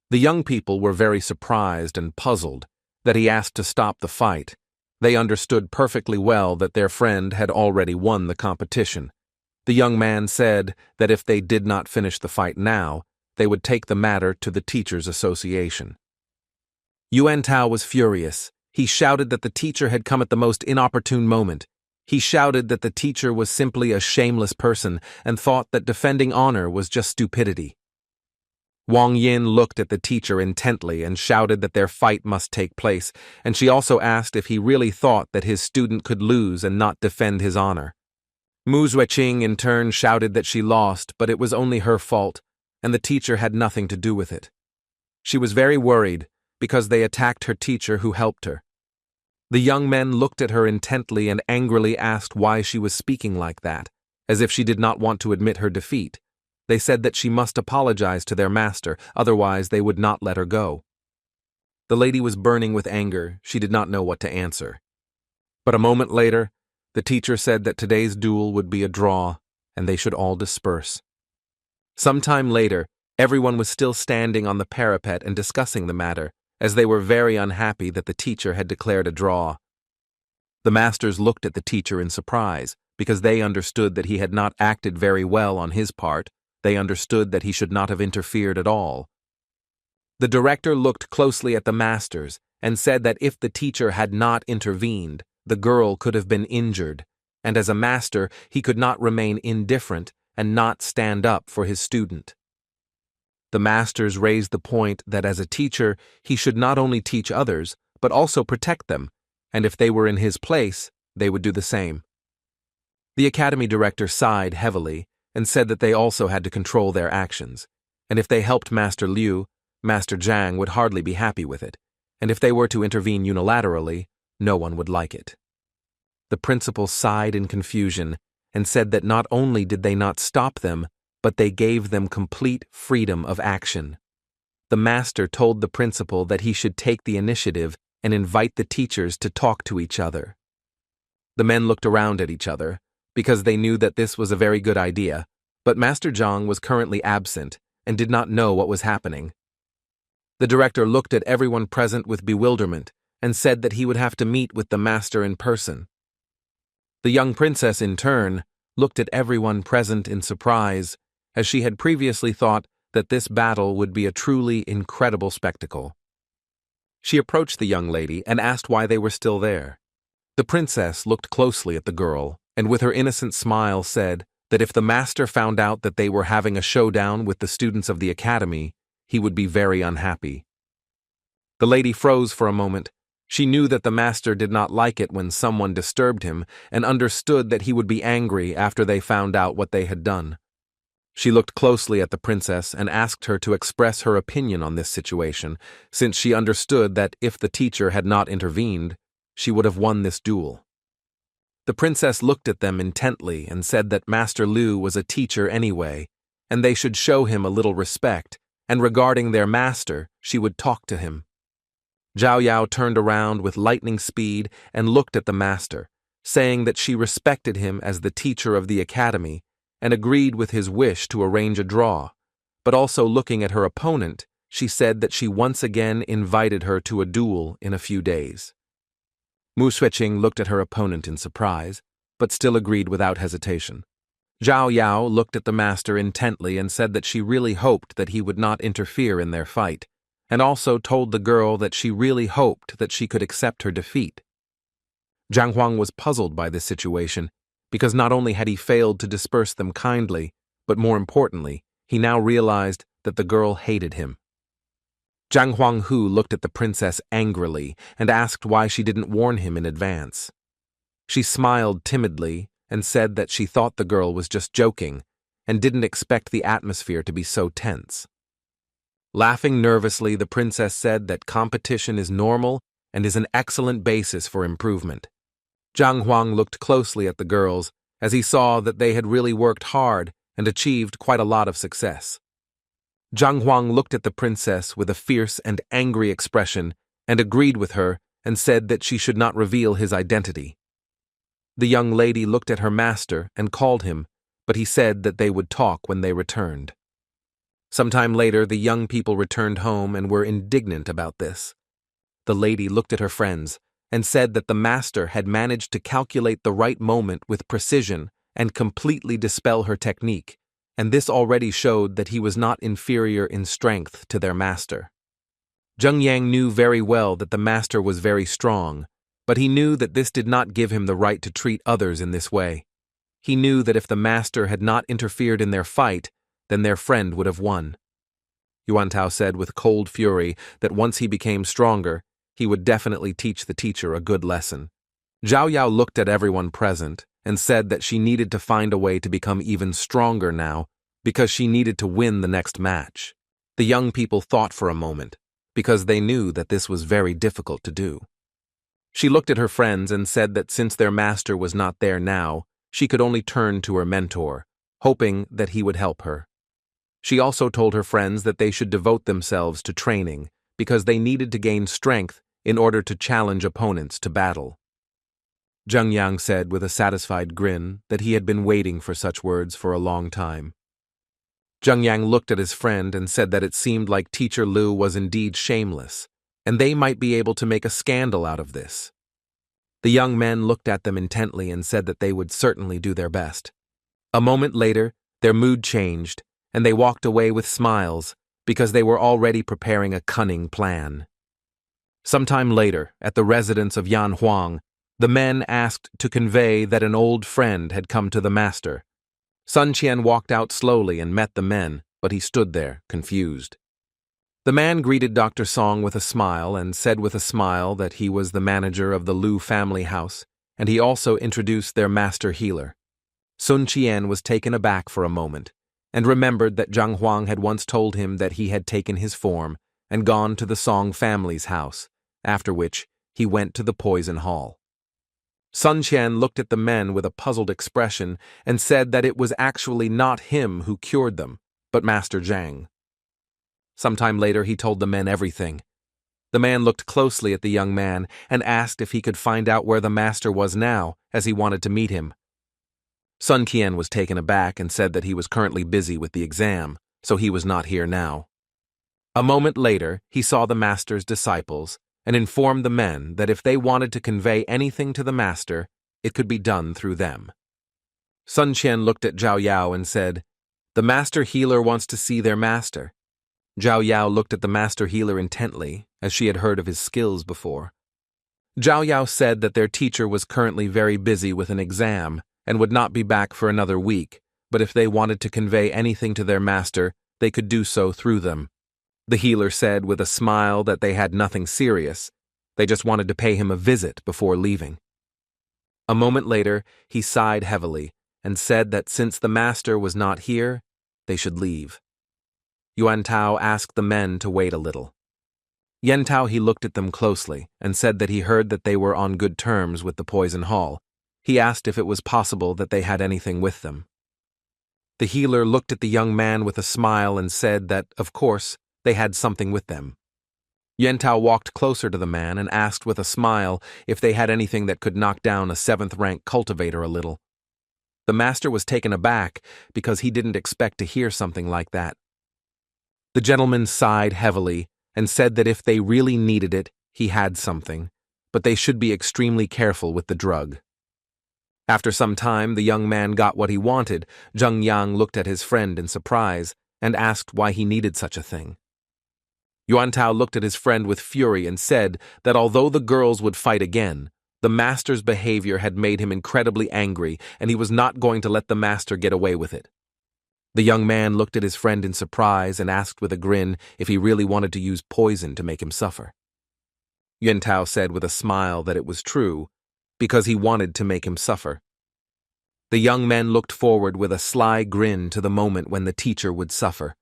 The young people were very surprised and puzzled that he asked to stop the fight. They understood perfectly well that their friend had already won the competition. The young man said that if they did not finish the fight now, they would take the matter to the Teachers' Association. Yuan Tao was furious. He shouted that the teacher had come at the most inopportune moment. He shouted that the teacher was simply a shameless person and thought that defending honor was just stupidity. Wang Yin looked at the teacher intently and shouted that their fight must take place, and she also asked if he really thought that his student could lose and not defend his honor. Mu Xueqing in turn shouted that she lost, but it was only her fault, and the teacher had nothing to do with it. She was very worried because they attacked her teacher who helped her. The young men looked at her intently and angrily asked why she was speaking like that, as if she did not want to admit her defeat. They said that she must apologize to their master, otherwise they would not let her go. The lady was burning with anger. She did not know what to answer. But a moment later, the teacher said that today's duel would be a draw, and they should all disperse. Some time later, everyone was still standing on the parapet and discussing the matter, as they were very unhappy that the teacher had declared a draw. The masters looked at the teacher in surprise, because they understood that he had not acted very well on his part. They understood that he should not have interfered at all. The director looked closely at the masters and said that if the teacher had not intervened, the girl could have been injured, and as a master, he could not remain indifferent and not stand up for his student. The masters raised the point that as a teacher, he should not only teach others, but also protect them, and if they were in his place, they would do the same. The academy director sighed heavily and said that they also had to control their actions, and if they helped Master Liu, Master Zhang would hardly be happy with it, and if they were to intervene unilaterally, no one would like it. The principal sighed in confusion and said that not only did they not stop them, but they gave them complete freedom of action. The master told the principal that he should take the initiative and invite the teachers to talk to each other. The men looked around at each other, because they knew that this was a very good idea, but Master Zhang was currently absent and did not know what was happening. The director looked at everyone present with bewilderment and said that he would have to meet with the master in person. The young princess, in turn, looked at everyone present in surprise, as she had previously thought that this battle would be a truly incredible spectacle. She approached the young lady and asked why they were still there. The princess looked closely at the girl and with her innocent smile said that if the master found out that they were having a showdown with the students of the academy, he would be very unhappy. The lady froze for a moment. She knew that the master did not like it when someone disturbed him and understood that he would be angry after they found out what they had done. She looked closely at the princess and asked her to express her opinion on this situation, since she understood that if the teacher had not intervened, she would have won this duel. The princess looked at them intently and said that Master Liu was a teacher anyway, and they should show him a little respect, and regarding their master, she would talk to him. Zhao Yao turned around with lightning speed and looked at the master, saying that she respected him as the teacher of the academy and agreed with his wish to arrange a draw, but also looking at her opponent, she said that she once again invited her to a duel in a few days. Mu Xueqing looked at her opponent in surprise, but still agreed without hesitation. Zhao Yao looked at the master intently and said that she really hoped that he would not interfere in their fight, and also told the girl that she really hoped that she could accept her defeat. Zhang Huang was puzzled by this situation, because not only had he failed to disperse them kindly, but more importantly, he now realized that the girl hated him. Zhang Huanghu looked at the princess angrily and asked why she didn't warn him in advance. She smiled timidly and said that she thought the girl was just joking and didn't expect the atmosphere to be so tense. Laughing nervously, the princess said that competition is normal and is an excellent basis for improvement. Zhang Huang looked closely at the girls as he saw that they had really worked hard and achieved quite a lot of success. Zhang Huang looked at the princess with a fierce and angry expression and agreed with her and said that she should not reveal his identity. The young lady looked at her master and called him, but he said that they would talk when they returned. Sometime later, the young people returned home and were indignant about this. The lady looked at her friends and said that the master had managed to calculate the right moment with precision and completely dispel her technique, and this already showed that he was not inferior in strength to their master. Zheng Yang knew very well that the master was very strong, but he knew that this did not give him the right to treat others in this way. He knew that if the master had not interfered in their fight, then their friend would have won. Yuan Tao said with cold fury that once he became stronger, he would definitely teach the teacher a good lesson. Zhao Yao looked at everyone present and said that she needed to find a way to become even stronger now because she needed to win the next match. The young people thought for a moment because they knew that this was very difficult to do. She looked at her friends and said that since their master was not there now, she could only turn to her mentor, hoping that he would help her. She also told her friends that they should devote themselves to training because they needed to gain strength in order to challenge opponents to battle. Zheng Yang said with a satisfied grin that he had been waiting for such words for a long time. Zheng Yang looked at his friend and said that it seemed like Teacher Liu was indeed shameless, and they might be able to make a scandal out of this. The young men looked at them intently and said that they would certainly do their best. A moment later, their mood changed, and they walked away with smiles because they were already preparing a cunning plan. Sometime later, at the residence of Yan Huang, The men asked to convey that an old friend had come to the master. Sun Qian walked out slowly and met the men, but he stood there, confused. The man greeted Dr. Song with a smile and said with a smile that he was the manager of the Liu family house, and he also introduced their master healer. Sun Qian was taken aback for a moment, and remembered that Zhang Huang had once told him that he had taken his form and gone to the Song family's house, after which he went to the poison hall. Sun Qian looked at the men with a puzzled expression and said that it was actually not him who cured them, but Master Zhang. Sometime later he told the men everything. The man looked closely at the young man and asked if he could find out where the master was now, as he wanted to meet him. Sun Qian was taken aback and said that he was currently busy with the exam, so he was not here now. A moment later, he saw the master's disciples and informed the men that if they wanted to convey anything to the master, it could be done through them. Sun Qian looked at Zhao Yao and said, "The master healer wants to see their master." Zhao Yao looked at the master healer intently, as she had heard of his skills before. Zhao Yao said that their teacher was currently very busy with an exam and would not be back for another week, but if they wanted to convey anything to their master, they could do so through them. The healer said with a smile that they had nothing serious. They just wanted to pay him a visit before leaving. A moment later, he sighed heavily and said that since the master was not here, they should leave. Yuan Tao asked the men to wait a little. Yen Tao he looked at them closely and said that he heard that they were on good terms with the poison hall. He asked if it was possible that they had anything with them. The healer looked at the young man with a smile and said that, of course, they had something with them. Yen Tao walked closer to the man and asked with a smile if they had anything that could knock down a 7th-rank cultivator a little. The master was taken aback because he didn't expect to hear something like that. The gentleman sighed heavily and said that if they really needed it, he had something, but they should be extremely careful with the drug. After some time, the young man got what he wanted. Zheng Yang looked at his friend in surprise and asked why he needed such a thing. Yuan Tao looked at his friend with fury and said that although the girls would fight again, the master's behavior had made him incredibly angry and he was not going to let the master get away with it. The young man looked at his friend in surprise and asked with a grin if he really wanted to use poison to make him suffer. Yuan Tao said with a smile that it was true, because he wanted to make him suffer. The young men looked forward with a sly grin to the moment when the teacher would suffer.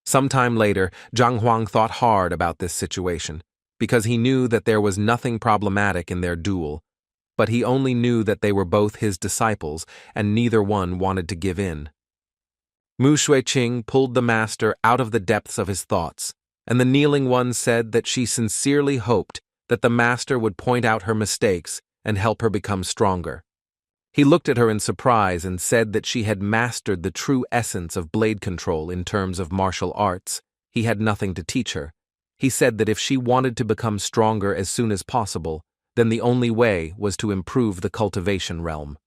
Sometime later, Zhang Huang thought hard about this situation, because he knew that there was nothing problematic in their duel, but he only knew that they were both his disciples and neither one wanted to give in. Mu Shuiqing pulled the master out of the depths of his thoughts, and the kneeling one said that she sincerely hoped that the master would point out her mistakes and help her become stronger. He looked at her in surprise and said that she had mastered the true essence of blade control in terms of martial arts. He had nothing to teach her. He said that if she wanted to become stronger as soon as possible, then the only way was to improve the cultivation realm.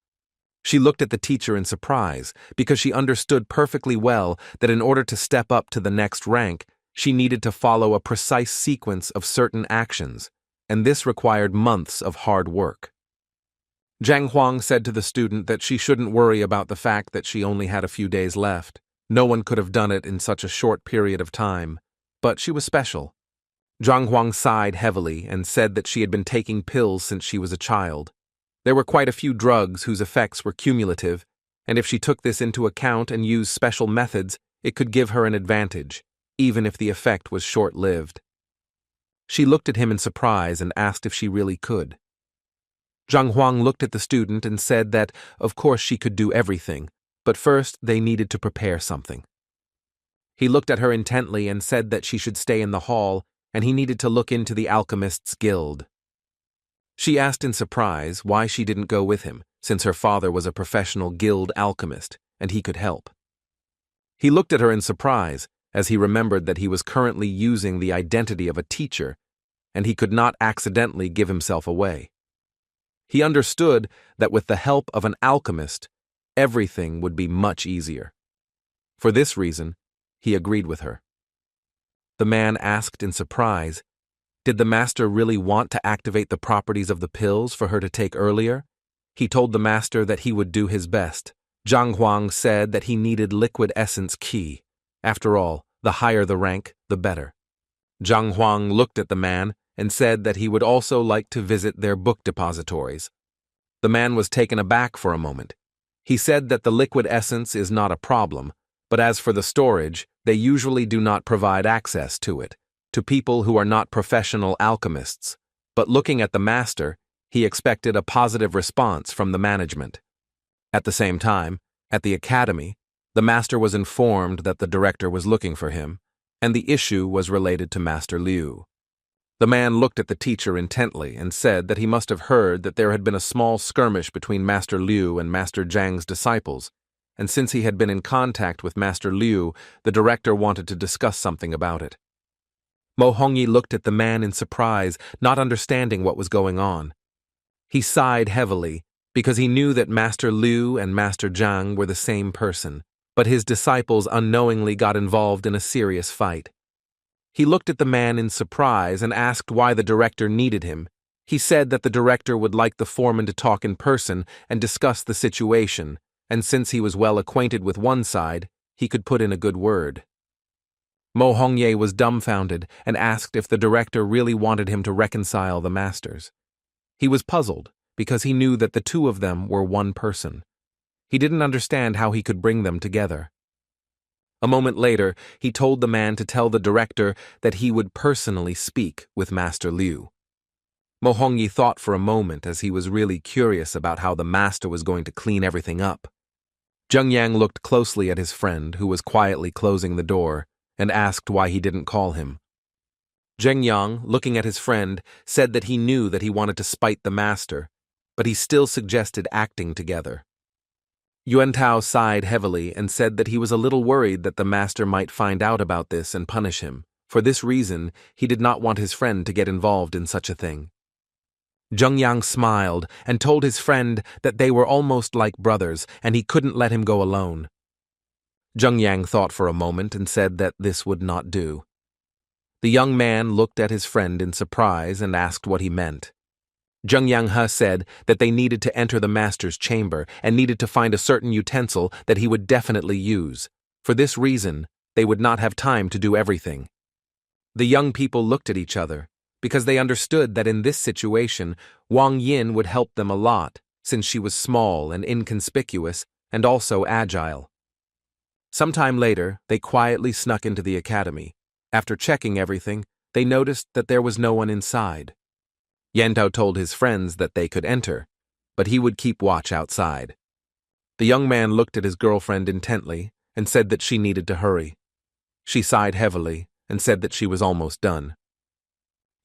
She looked at the teacher in surprise because she understood perfectly well that in order to step up to the next rank, she needed to follow a precise sequence of certain actions, and this required months of hard work. Zhang Huang said to the student that she shouldn't worry about the fact that she only had a few days left. No one could have done it in such a short period of time, but she was special. Zhang Huang sighed heavily and said that she had been taking pills since she was a child. There were quite a few drugs whose effects were cumulative, and if she took this into account and used special methods, it could give her an advantage, even if the effect was short-lived. She looked at him in surprise and asked if she really could. Zhang Huang looked at the student and said that, of course, she could do everything, but first they needed to prepare something. He looked at her intently and said that she should stay in the hall, and he needed to look into the alchemists' guild. She asked in surprise why she didn't go with him, since her father was a professional guild alchemist, and he could help. He looked at her in surprise, as he remembered that he was currently using the identity of a teacher, and he could not accidentally give himself away. He understood that with the help of an alchemist, everything would be much easier. For this reason, he agreed with her. The man asked in surprise, Did the master really want to activate the properties of the pills for her to take earlier? He told the master that he would do his best. Zhang Huang said that he needed liquid essence key. After all, the higher the rank, the better. Zhang Huang looked at the man and said that he would also like to visit their book depositories. The man was taken aback for a moment. He said that the liquid essence is not a problem, but as for the storage, they usually do not provide access to it, to people who are not professional alchemists. But looking at the master, he expected a positive response from the management. At the same time, at the academy, the master was informed that the director was looking for him, and the issue was related to Master Liu. The man looked at the teacher intently and said that he must have heard that there had been a small skirmish between Master Liu and Master Zhang's disciples, and since he had been in contact with Master Liu, the director wanted to discuss something about it. Mo Hongyi looked at the man in surprise, not understanding what was going on. He sighed heavily, because he knew that Master Liu and Master Zhang were the same person, but his disciples unknowingly got involved in a serious fight. He looked at the man in surprise and asked why the director needed him. He said that the director would like the foreman to talk in person and discuss the situation, and since he was well acquainted with one side, he could put in a good word. Mo Hongye was dumbfounded and asked if the director really wanted him to reconcile the masters. He was puzzled because he knew that the two of them were one person. He didn't understand how he could bring them together. A moment later, he told the man to tell the director that he would personally speak with Master Liu. Mo Hongyi thought for a moment as he was really curious about how the master was going to clean everything up. Zheng Yang looked closely at his friend, who was quietly closing the door, and asked why he didn't call him. Zheng Yang, looking at his friend, said that he knew that he wanted to spite the master, but he still suggested acting together. Yuan Tao sighed heavily and said that he was a little worried that the master might find out about this and punish him. For this reason, he did not want his friend to get involved in such a thing. Zheng Yang smiled and told his friend that they were almost like brothers and he couldn't let him go alone. Zheng Yang thought for a moment and said that this would not do. The young man looked at his friend in surprise and asked what he meant. Zheng Yang said that they needed to enter the master's chamber and needed to find a certain utensil that he would definitely use. For this reason, they would not have time to do everything. The young people looked at each other, because they understood that in this situation, Wang Yin would help them a lot, since she was small and inconspicuous, and also agile. Sometime later, they quietly snuck into the academy. After checking everything, they noticed that there was no one inside. Yantao told his friends that they could enter, but he would keep watch outside. The young man looked at his girlfriend intently and said that she needed to hurry. She sighed heavily and said that she was almost done.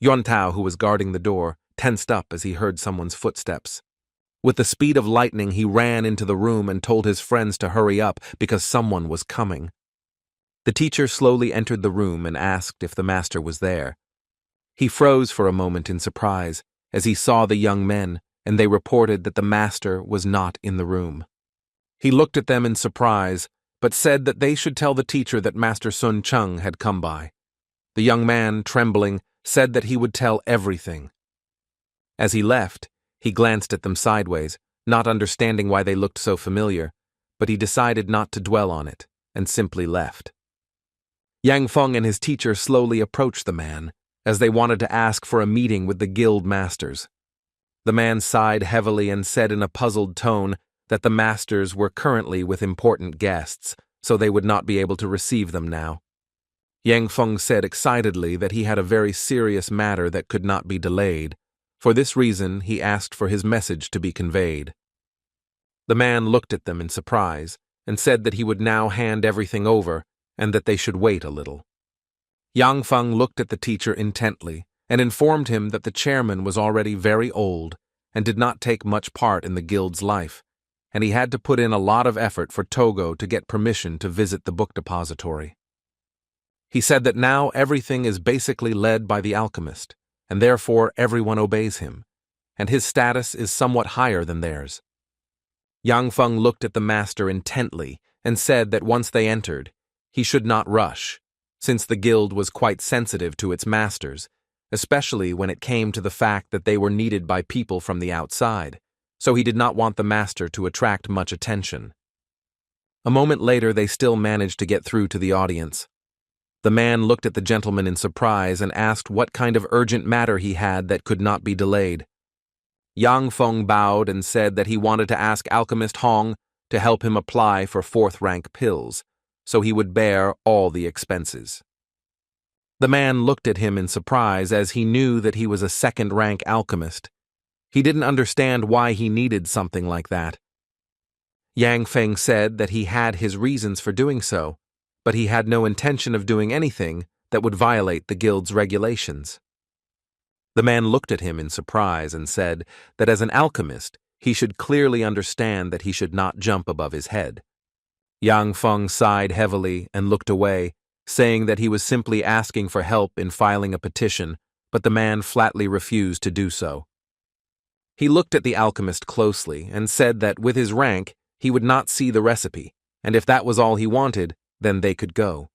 Yuan Tao, who was guarding the door, tensed up as he heard someone's footsteps. With the speed of lightning, he ran into the room and told his friends to hurry up because someone was coming. The teacher slowly entered the room and asked if the master was there. He froze for a moment in surprise as he saw the young men, and they reported that the master was not in the room. He looked at them in surprise, but said that they should tell the teacher that Master Sun Cheng had come by. The young man, trembling, said that he would tell everything. As he left, he glanced at them sideways, not understanding why they looked so familiar, but he decided not to dwell on it, and simply left. Yang Feng and his teacher slowly approached the man, as they wanted to ask for a meeting with the guild masters. The man sighed heavily and said in a puzzled tone that the masters were currently with important guests, so they would not be able to receive them now. Yang Feng said excitedly that he had a very serious matter that could not be delayed. For this reason, he asked for his message to be conveyed. The man looked at them in surprise and said that he would now hand everything over and that they should wait a little. Yang Feng looked at the teacher intently and informed him that the chairman was already very old and did not take much part in the guild's life, and he had to put in a lot of effort for Togo to get permission to visit the book depository. He said that now everything is basically led by the alchemist, and therefore everyone obeys him, and his status is somewhat higher than theirs. Yang Feng looked at the master intently and said that once they entered, he should not rush, since the guild was quite sensitive to its masters, especially when it came to the fact that they were needed by people from the outside, so he did not want the master to attract much attention. A moment later, they still managed to get through to the audience. The man looked at the gentleman in surprise and asked what kind of urgent matter he had that could not be delayed. Yang Feng bowed and said that he wanted to ask Alchemist Hong to help him apply for fourth-rank pills, so he would bear all the expenses. The man looked at him in surprise as he knew that he was a second-rank alchemist. He didn't understand why he needed something like that. Yang Feng said that he had his reasons for doing so, but he had no intention of doing anything that would violate the guild's regulations. The man looked at him in surprise and said that as an alchemist, he should clearly understand that he should not jump above his head. Yang Feng sighed heavily and looked away, saying that he was simply asking for help in filing a petition, but the man flatly refused to do so. He looked at the alchemist closely and said that with his rank, he would not see the recipe, and if that was all he wanted, then they could go.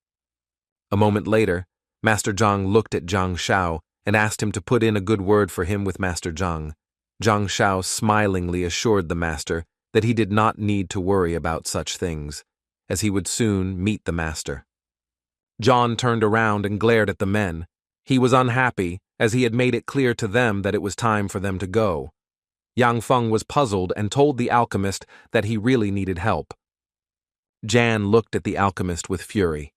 A moment later, Master Zhang looked at Zhang Shao and asked him to put in a good word for him with Master Zhang. Zhang Shao smilingly assured the master that he did not need to worry about such things, as he would soon meet the master. John turned around and glared at the men. He was unhappy, as he had made it clear to them that it was time for them to go. Yang Feng was puzzled and told the alchemist that he really needed help. Jan looked at the alchemist with fury.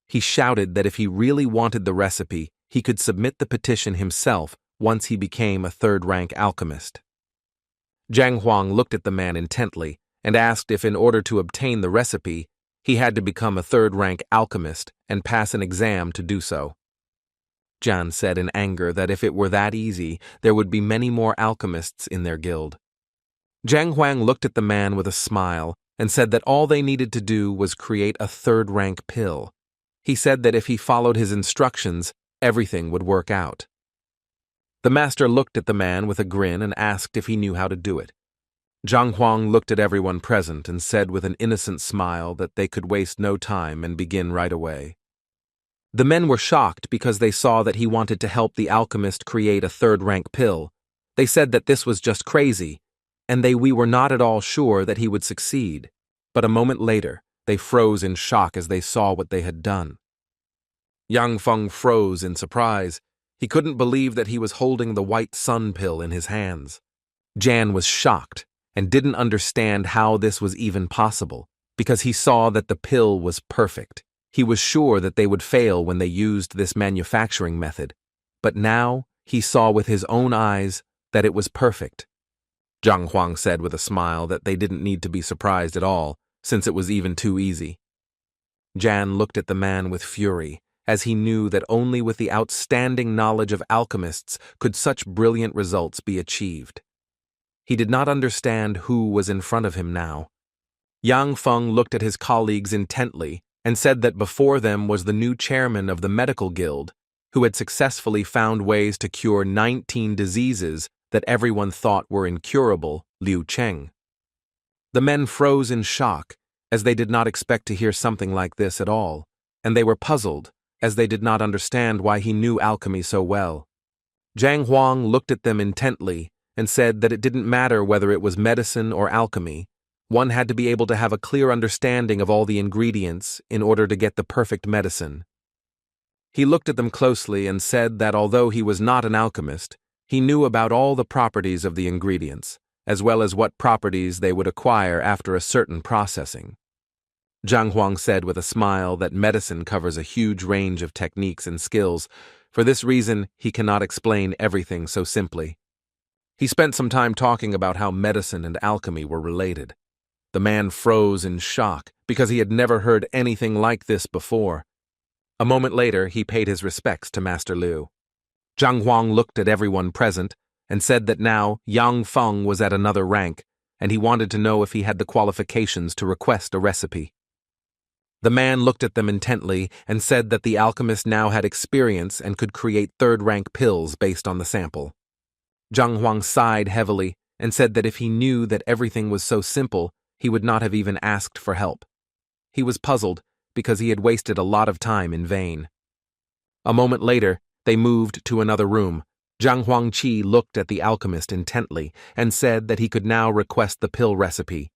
He shouted that if he really wanted the recipe, he could submit the petition himself once he became a third-rank alchemist. Zhang Huang looked at the man intently and asked if in order to obtain the recipe, he had to become a third-rank alchemist and pass an exam to do so. Jan said in anger that if it were that easy, there would be many more alchemists in their guild. Zhang Huang looked at the man with a smile and said that all they needed to do was create a third-rank pill. He said that if he followed his instructions, everything would work out. The master looked at the man with a grin and asked if he knew how to do it. Zhang Huang looked at everyone present and said with an innocent smile that they could waste no time and begin right away. The men were shocked because they saw that he wanted to help the alchemist create a third-rank pill. They said that this was just crazy, and we were not at all sure that he would succeed. But a moment later, they froze in shock as they saw what they had done. Yang Feng froze in surprise. He couldn't believe that he was holding the white sun pill in his hands. Jan was shocked and didn't understand how this was even possible, because he saw that the pill was perfect. He was sure that they would fail when they used this manufacturing method, but now he saw with his own eyes that it was perfect. Zhang Huang said with a smile that they didn't need to be surprised at all, since it was even too easy. Jan looked at the man with fury, as he knew that only with the outstanding knowledge of alchemists could such brilliant results be achieved. He did not understand who was in front of him now. Yang Feng looked at his colleagues intently and said that before them was the new chairman of the medical guild, who had successfully found ways to cure 19 diseases that everyone thought were incurable, Liu Cheng. The men froze in shock, as they did not expect to hear something like this at all, and they were puzzled, as they did not understand why he knew alchemy so well. Zhang Huang looked at them intently and said that it didn't matter whether it was medicine or alchemy. One had to be able to have a clear understanding of all the ingredients in order to get the perfect medicine. He looked at them closely and said that although he was not an alchemist, he knew about all the properties of the ingredients, as well as what properties they would acquire after a certain processing. Zhang Huang said with a smile that medicine covers a huge range of techniques and skills. For this reason, he cannot explain everything so simply. He spent some time talking about how medicine and alchemy were related. The man froze in shock because he had never heard anything like this before. A moment later, he paid his respects to Master Liu. Zhang Huang looked at everyone present and said that now Yang Feng was at another rank, and he wanted to know if he had the qualifications to request a recipe. The man looked at them intently and said that the alchemist now had experience and could create third-rank pills based on the sample. Zhang Huang sighed heavily and said that if he knew that everything was so simple, he would not have even asked for help. He was puzzled because he had wasted a lot of time in vain. A moment later, They moved to another room. Zhang Huangqi looked at the alchemist intently and said that he could now request the pill recipe.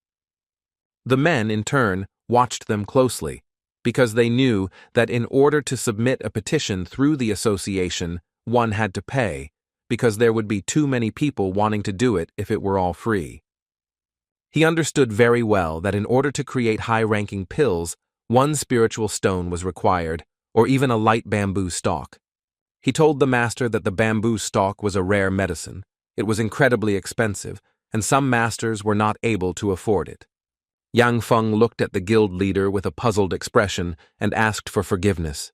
The men, in turn, watched them closely, because they knew that in order to submit a petition through the association, one had to pay, because there would be too many people wanting to do it if it were all free. He understood very well that in order to create high-ranking pills, one spiritual stone was required, or even a light bamboo stalk. He told the master that the bamboo stalk was a rare medicine. It was incredibly expensive, and some masters were not able to afford it. Yang Feng looked at the guild leader with a puzzled expression and asked for forgiveness.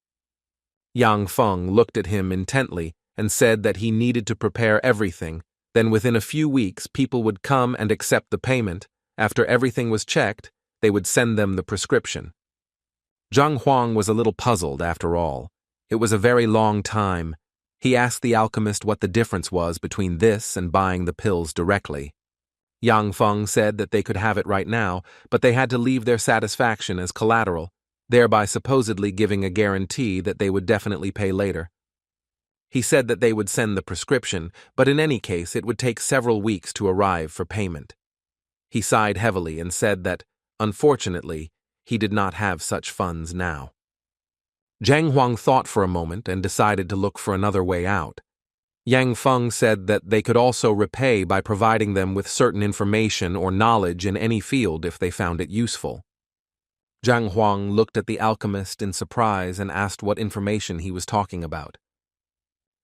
Yang Feng looked at him intently and said that he needed to prepare everything. Then within a few weeks people would come and accept the payment. After everything was checked, they would send them the prescription. Zhang Huang was a little puzzled after all. It was a very long time. He asked the alchemist what the difference was between this and buying the pills directly. Yang Feng said that they could have it right now, but they had to leave their satisfaction as collateral, thereby supposedly giving a guarantee that they would definitely pay later. He said that they would send the prescription, but in any case it would take several weeks to arrive for payment. He sighed heavily and said that, unfortunately, he did not have such funds now. Zhang Huang thought for a moment and decided to look for another way out. Yang Feng said that they could also repay by providing them with certain information or knowledge in any field if they found it useful. Zhang Huang looked at the alchemist in surprise and asked what information he was talking about.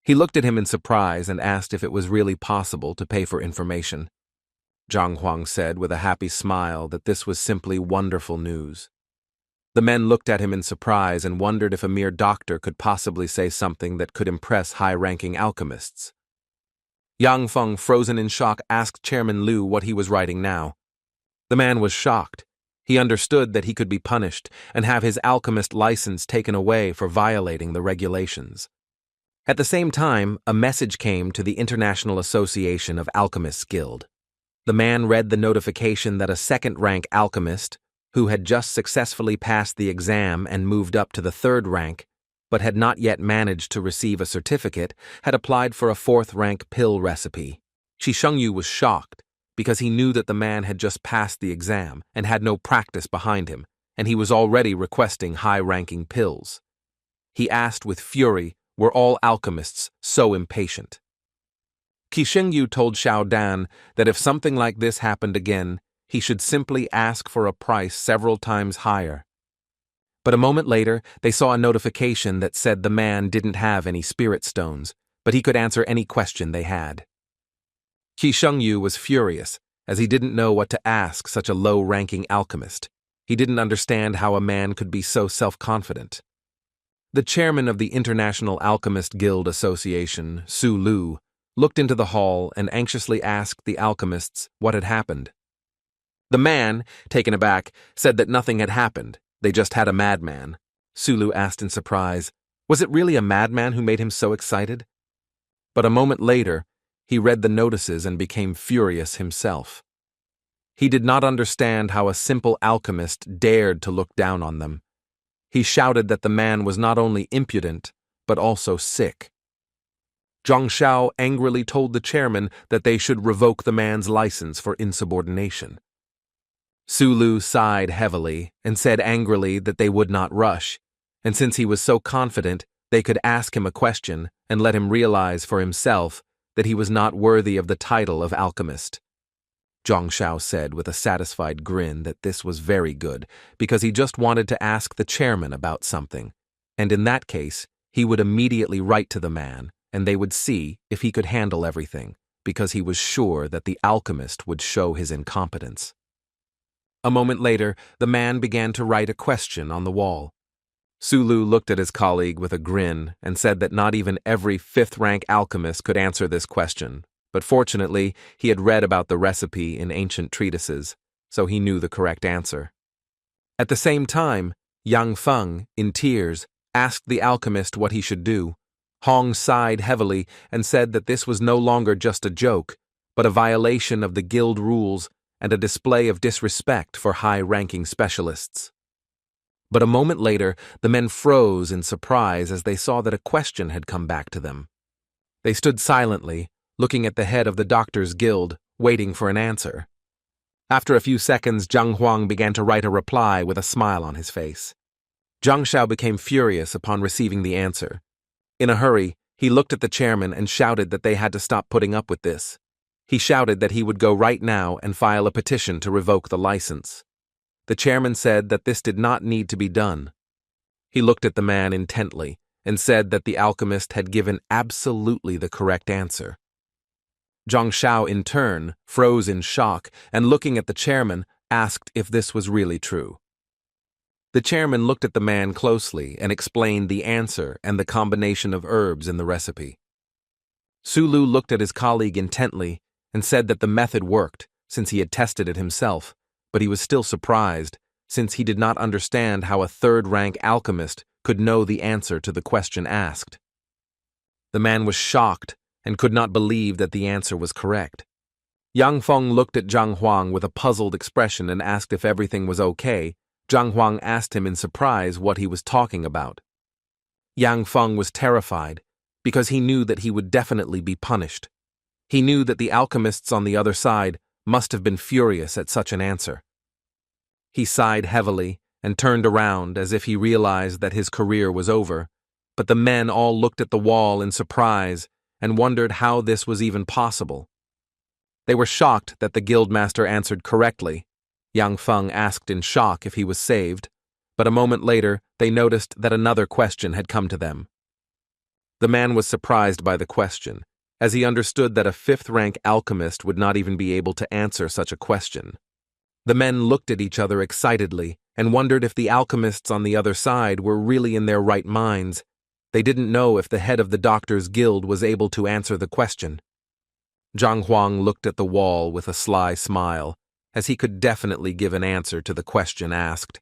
He looked at him in surprise and asked if it was really possible to pay for information. Zhang Huang said with a happy smile that this was simply wonderful news. The men looked at him in surprise and wondered if a mere doctor could possibly say something that could impress high-ranking alchemists. Yang Feng, frozen in shock, asked Chairman Liu what he was writing now. The man was shocked. He understood that he could be punished and have his alchemist license taken away for violating the regulations. At the same time, a message came to the International Association of Alchemists Guild. The man read the notification that a second-rank alchemist, who had just successfully passed the exam and moved up to the third rank, but had not yet managed to receive a certificate, had applied for a fourth-rank pill recipe. Shishengyu was shocked, because he knew that the man had just passed the exam and had no practice behind him, and he was already requesting high-ranking pills. He asked with fury, were all alchemists so impatient? Shishengyu told Showdown that if something like this happened again, he should simply ask for a price several times higher. But a moment later, they saw a notification that said the man didn't have any spirit stones, but he could answer any question they had. Shishengyu was furious, as he didn't know what to ask such a low-ranking alchemist. He didn't understand how a man could be so self-confident. The chairman of the International Alchemist Guild Association, Su Lu, looked into the hall and anxiously asked the alchemists what had happened. The man, taken aback, said that nothing had happened. They just had a madman. Sulu asked in surprise, was it really a madman who made him so excited? But a moment later, he read the notices and became furious himself. He did not understand how a simple alchemist dared to look down on them. He shouted that the man was not only impudent, but also sick. Zhang Xiao angrily told the chairman that they should revoke the man's license for insubordination. Sulu sighed heavily and said angrily that they would not rush, and since he was so confident, they could ask him a question and let him realize for himself that he was not worthy of the title of alchemist. Zhang Xiao said with a satisfied grin that this was very good, because he just wanted to ask the chairman about something, and in that case, he would immediately write to the man, and they would see if he could handle everything, because he was sure that the alchemist would show his incompetence. A moment later, the man began to write a question on the wall. Sulu looked at his colleague with a grin and said that not even every fifth-rank alchemist could answer this question, but fortunately, he had read about the recipe in ancient treatises, so he knew the correct answer. At the same time, Yang Feng, in tears, asked the alchemist what he should do. Hong sighed heavily and said that this was no longer just a joke, but a violation of the guild rules and a display of disrespect for high-ranking specialists. But a moment later, the men froze in surprise as they saw that a question had come back to them. They stood silently, looking at the head of the doctor's guild, waiting for an answer. After a few seconds, Zhang Huang began to write a reply with a smile on his face. Zhang Xiao became furious upon receiving the answer. In a hurry, he looked at the chairman and shouted that they had to stop putting up with this. He shouted that he would go right now and file a petition to revoke the license. The chairman said that this did not need to be done. He looked at the man intently and said that the alchemist had given absolutely the correct answer. Zhang Xiao, in turn, froze in shock and, looking at the chairman, asked if this was really true. The chairman looked at the man closely and explained the answer and the combination of herbs in the recipe. Sulu looked at his colleague intently and said that the method worked since he had tested it himself, but he was still surprised since he did not understand how a third-rank alchemist could know the answer to the question asked. The man was shocked and could not believe that the answer was correct. Yang Feng looked at Zhang Huang with a puzzled expression and asked if everything was okay. Zhang Huang asked him in surprise what he was talking about. Yang Feng was terrified because he knew that he would definitely be punished. He knew that the alchemists on the other side must have been furious at such an answer. He sighed heavily and turned around as if he realized that his career was over, but the men all looked at the wall in surprise and wondered how this was even possible. They were shocked that the guildmaster answered correctly. Yang Feng asked in shock if he was saved, but a moment later they noticed that another question had come to them. The man was surprised by the question, as he understood that a fifth-rank alchemist would not even be able to answer such a question. The men looked at each other excitedly and wondered if the alchemists on the other side were really in their right minds. They didn't know if the head of the doctor's guild was able to answer the question. Zhang Huang looked at the wall with a sly smile, as he could definitely give an answer to the question asked.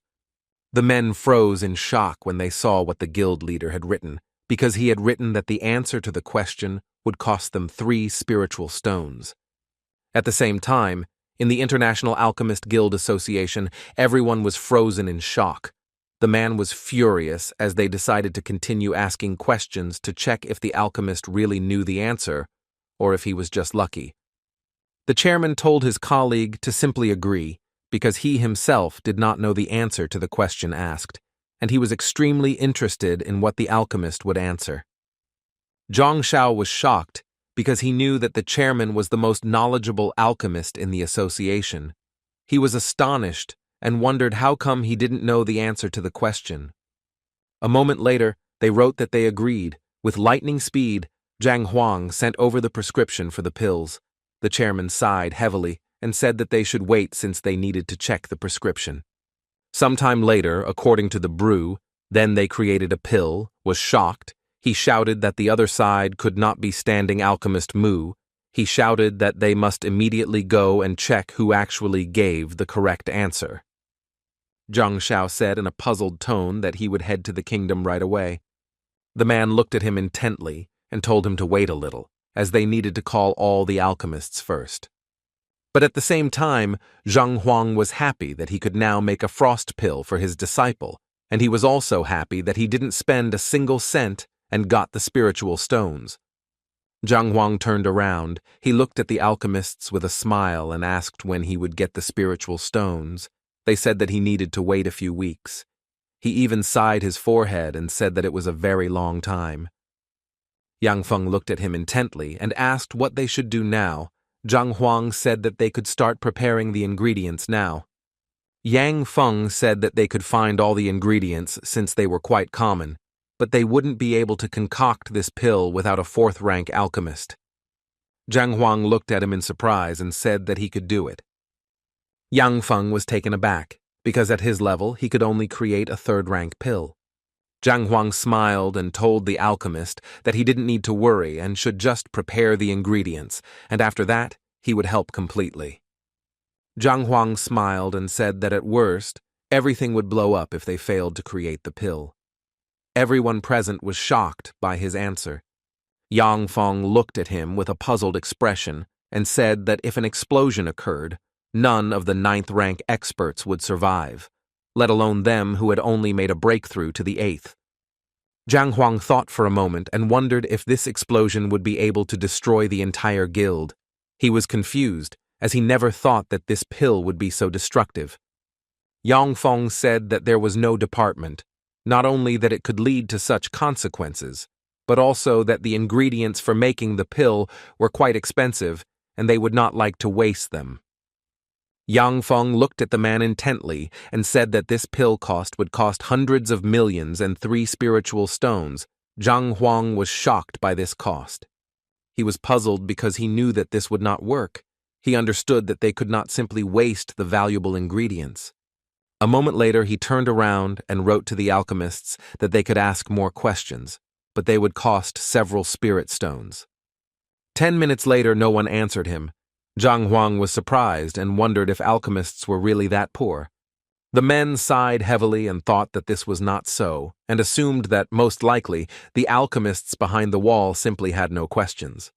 The men froze in shock when they saw what the guild leader had written, because he had written that the answer to the question would cost them 3 spiritual stones. At the same time, in the International Alchemist Guild Association, everyone was frozen in shock. The man was furious as they decided to continue asking questions to check if the alchemist really knew the answer, or if he was just lucky. The chairman told his colleague to simply agree, because he himself did not know the answer to the question asked, and he was extremely interested in what the alchemist would answer. Zhang Xiao was shocked because he knew that the chairman was the most knowledgeable alchemist in the association. He was astonished and wondered how come he didn't know the answer to the question. A moment later, they wrote that they agreed. With lightning speed, Zhang Huang sent over the prescription for the pills. The chairman sighed heavily and said that they should wait since they needed to check the prescription. Sometime later, according to the brew, then they created a pill, was shocked. He shouted that the other side could not be standing alchemist Mu. He shouted that they must immediately go and check who actually gave the correct answer. Zhang Xiao said in a puzzled tone that he would head to the kingdom right away. The man looked at him intently and told him to wait a little, as they needed to call all the alchemists first. But at the same time, Zhang Huang was happy that he could now make a frost pill for his disciple, and he was also happy that he didn't spend a single cent and got the spiritual stones. Zhang Huang turned around. He looked at the alchemists with a smile and asked when he would get the spiritual stones. They said that he needed to wait a few weeks. He even sighed his forehead and said that it was a very long time. Yang Feng looked at him intently and asked what they should do now. Zhang Huang said that they could start preparing the ingredients now. Yang Feng said that they could find all the ingredients since they were quite common, but they wouldn't be able to concoct this pill without a fourth-rank alchemist. Zhang Huang looked at him in surprise and said that he could do it. Yang Feng was taken aback, because at his level he could only create a third-rank pill. Zhang Huang smiled and told the alchemist that he didn't need to worry and should just prepare the ingredients, and after that, he would help completely. Zhang Huang smiled and said that at worst, everything would blow up if they failed to create the pill. Everyone present was shocked by his answer. Yang Feng looked at him with a puzzled expression and said that if an explosion occurred, none of the 9th-rank experts would survive. let alone them who had only made a breakthrough to the 8th. Zhang Huang thought for a moment and wondered if this explosion would be able to destroy the entire guild. He was confused, as he never thought that this pill would be so destructive. Yang Feng said that there was no department, not only that it could lead to such consequences, but also that the ingredients for making the pill were quite expensive and they would not like to waste them. Yang Feng looked at the man intently and said that this pill would cost hundreds of millions and 3 spiritual stones. Zhang Huang was shocked by this cost. He was puzzled because he knew that this would not work. He understood that they could not simply waste the valuable ingredients. A moment later, he turned around and wrote to the alchemists that they could ask more questions, but they would cost several spirit stones. 10 minutes later, no one answered him. Zhang Huang was surprised and wondered if alchemists were really that poor. The men sighed heavily and thought that this was not so, and assumed that, most likely, the alchemists behind the wall simply had no questions.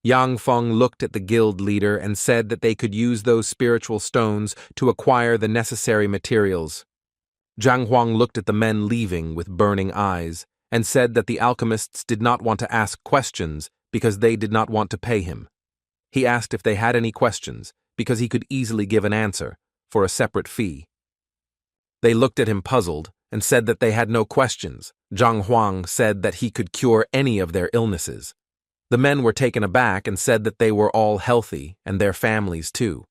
Yang Feng looked at the guild leader and said that they could use those spiritual stones to acquire the necessary materials. Zhang Huang looked at the men leaving with burning eyes and said that the alchemists did not want to ask questions because they did not want to pay him. He asked if they had any questions because he could easily give an answer for a separate fee. They looked at him puzzled and said that they had no questions. Zhang Huang said that he could cure any of their illnesses. The men were taken aback and said that they were all healthy and their families too.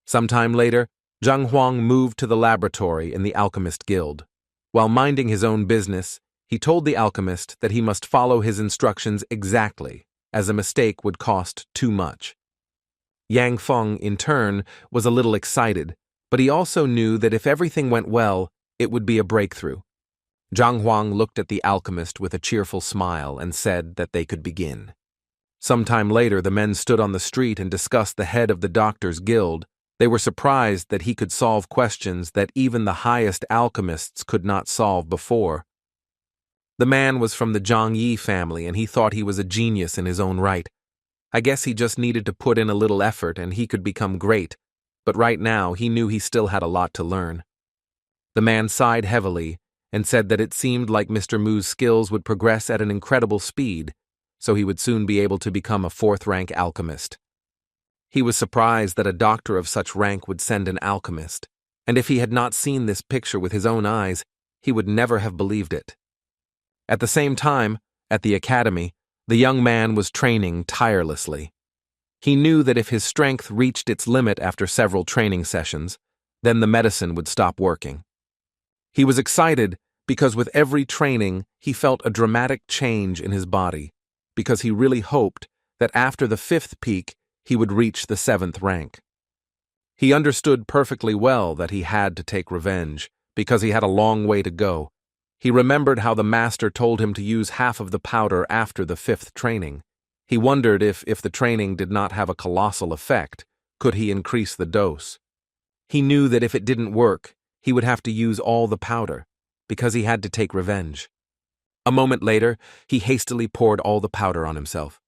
Sometime later, Zhang Huang moved to the laboratory in the Alchemist Guild. While minding his own business, he told the alchemist that he must follow his instructions exactly, as a mistake would cost too much. Yang Feng, in turn, was a little excited, but he also knew that if everything went well, it would be a breakthrough. Zhang Huang looked at the alchemist with a cheerful smile and said that they could begin. Sometime later, the men stood on the street and discussed the head of the doctor's guild. They were surprised that he could solve questions that even the highest alchemists could not solve before. The man was from the Zhang Yi family, and he thought he was a genius in his own right. I guess he just needed to put in a little effort and he could become great, but right now he knew he still had a lot to learn. The man sighed heavily and said that it seemed like Mr. Mu's skills would progress at an incredible speed, so he would soon be able to become a 4th-rank alchemist. He was surprised that a doctor of such rank would send an alchemist, and if he had not seen this picture with his own eyes, he would never have believed it. At the same time, at the academy, the young man was training tirelessly. He knew that if his strength reached its limit after several training sessions, then the medicine would stop working. He was excited because with every training he felt a dramatic change in his body, because he really hoped that after the 5th peak he would reach the 7th rank. He understood perfectly well that he had to take revenge, because he had a long way to go. He remembered how the master told him to use half of the powder after the 5th training. He wondered if the training did not have a colossal effect, could he increase the dose. He knew that if it didn't work, he would have to use all the powder, because he had to take revenge. A moment later, he hastily poured all the powder on himself.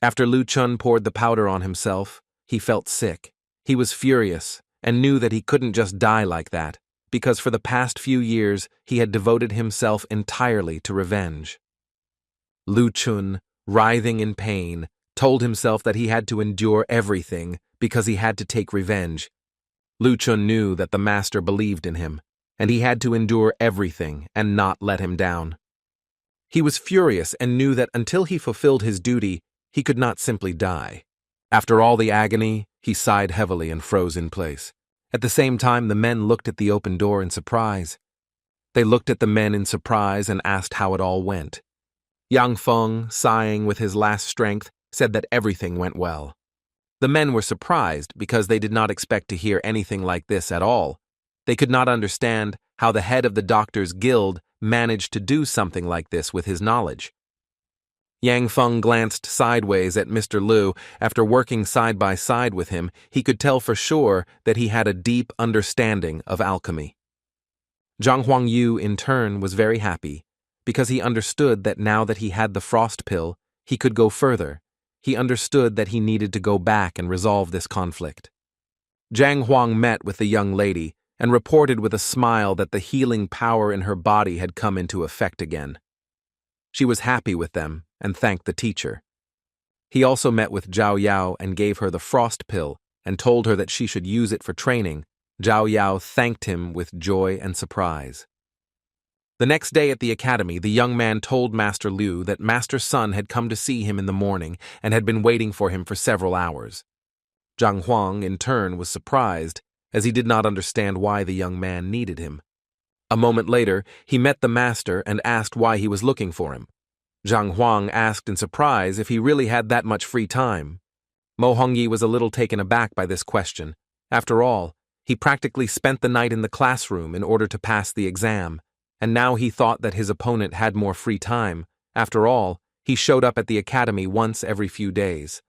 After Lu Chun poured the powder on himself, he felt sick. He was furious and knew that he couldn't just die like that, because for the past few years he had devoted himself entirely to revenge. Lu Chun, writhing in pain, told himself that he had to endure everything because he had to take revenge. Lu Chun knew that the master believed in him, and he had to endure everything and not let him down. He was furious and knew that until he fulfilled his duty, he could not simply die. After all the agony, he sighed heavily and froze in place. At the same time, the men looked at the open door in surprise. They looked at the men in surprise and asked how it all went. Yang Feng, sighing with his last strength, said that everything went well. The men were surprised because they did not expect to hear anything like this at all. They could not understand how the head of the doctor's guild managed to do something like this with his knowledge. Yang Feng glanced sideways at Mr. Liu. After working side by side with him, he could tell for sure that he had a deep understanding of alchemy. Zhang Huangyu, in turn, was very happy, because he understood that now that he had the frost pill, he could go further. He understood that he needed to go back and resolve this conflict. Zhang Huang met with the young lady and reported with a smile that the healing power in her body had come into effect again. She was happy with them and thanked the teacher. He also met with Zhao Yao and gave her the frost pill and told her that she should use it for training. Zhao Yao thanked him with joy and surprise. The next day at the academy, the young man told Master Liu that Master Sun had come to see him in the morning and had been waiting for him for several hours. Zhang Huang, in turn, was surprised, as he did not understand why the young man needed him. A moment later, he met the master and asked why he was looking for him. Zhang Huang asked in surprise if he really had that much free time. Mo Hongyi was a little taken aback by this question. After all, he practically spent the night in the classroom in order to pass the exam, and now he thought that his opponent had more free time. After all, he showed up at the academy once every few days.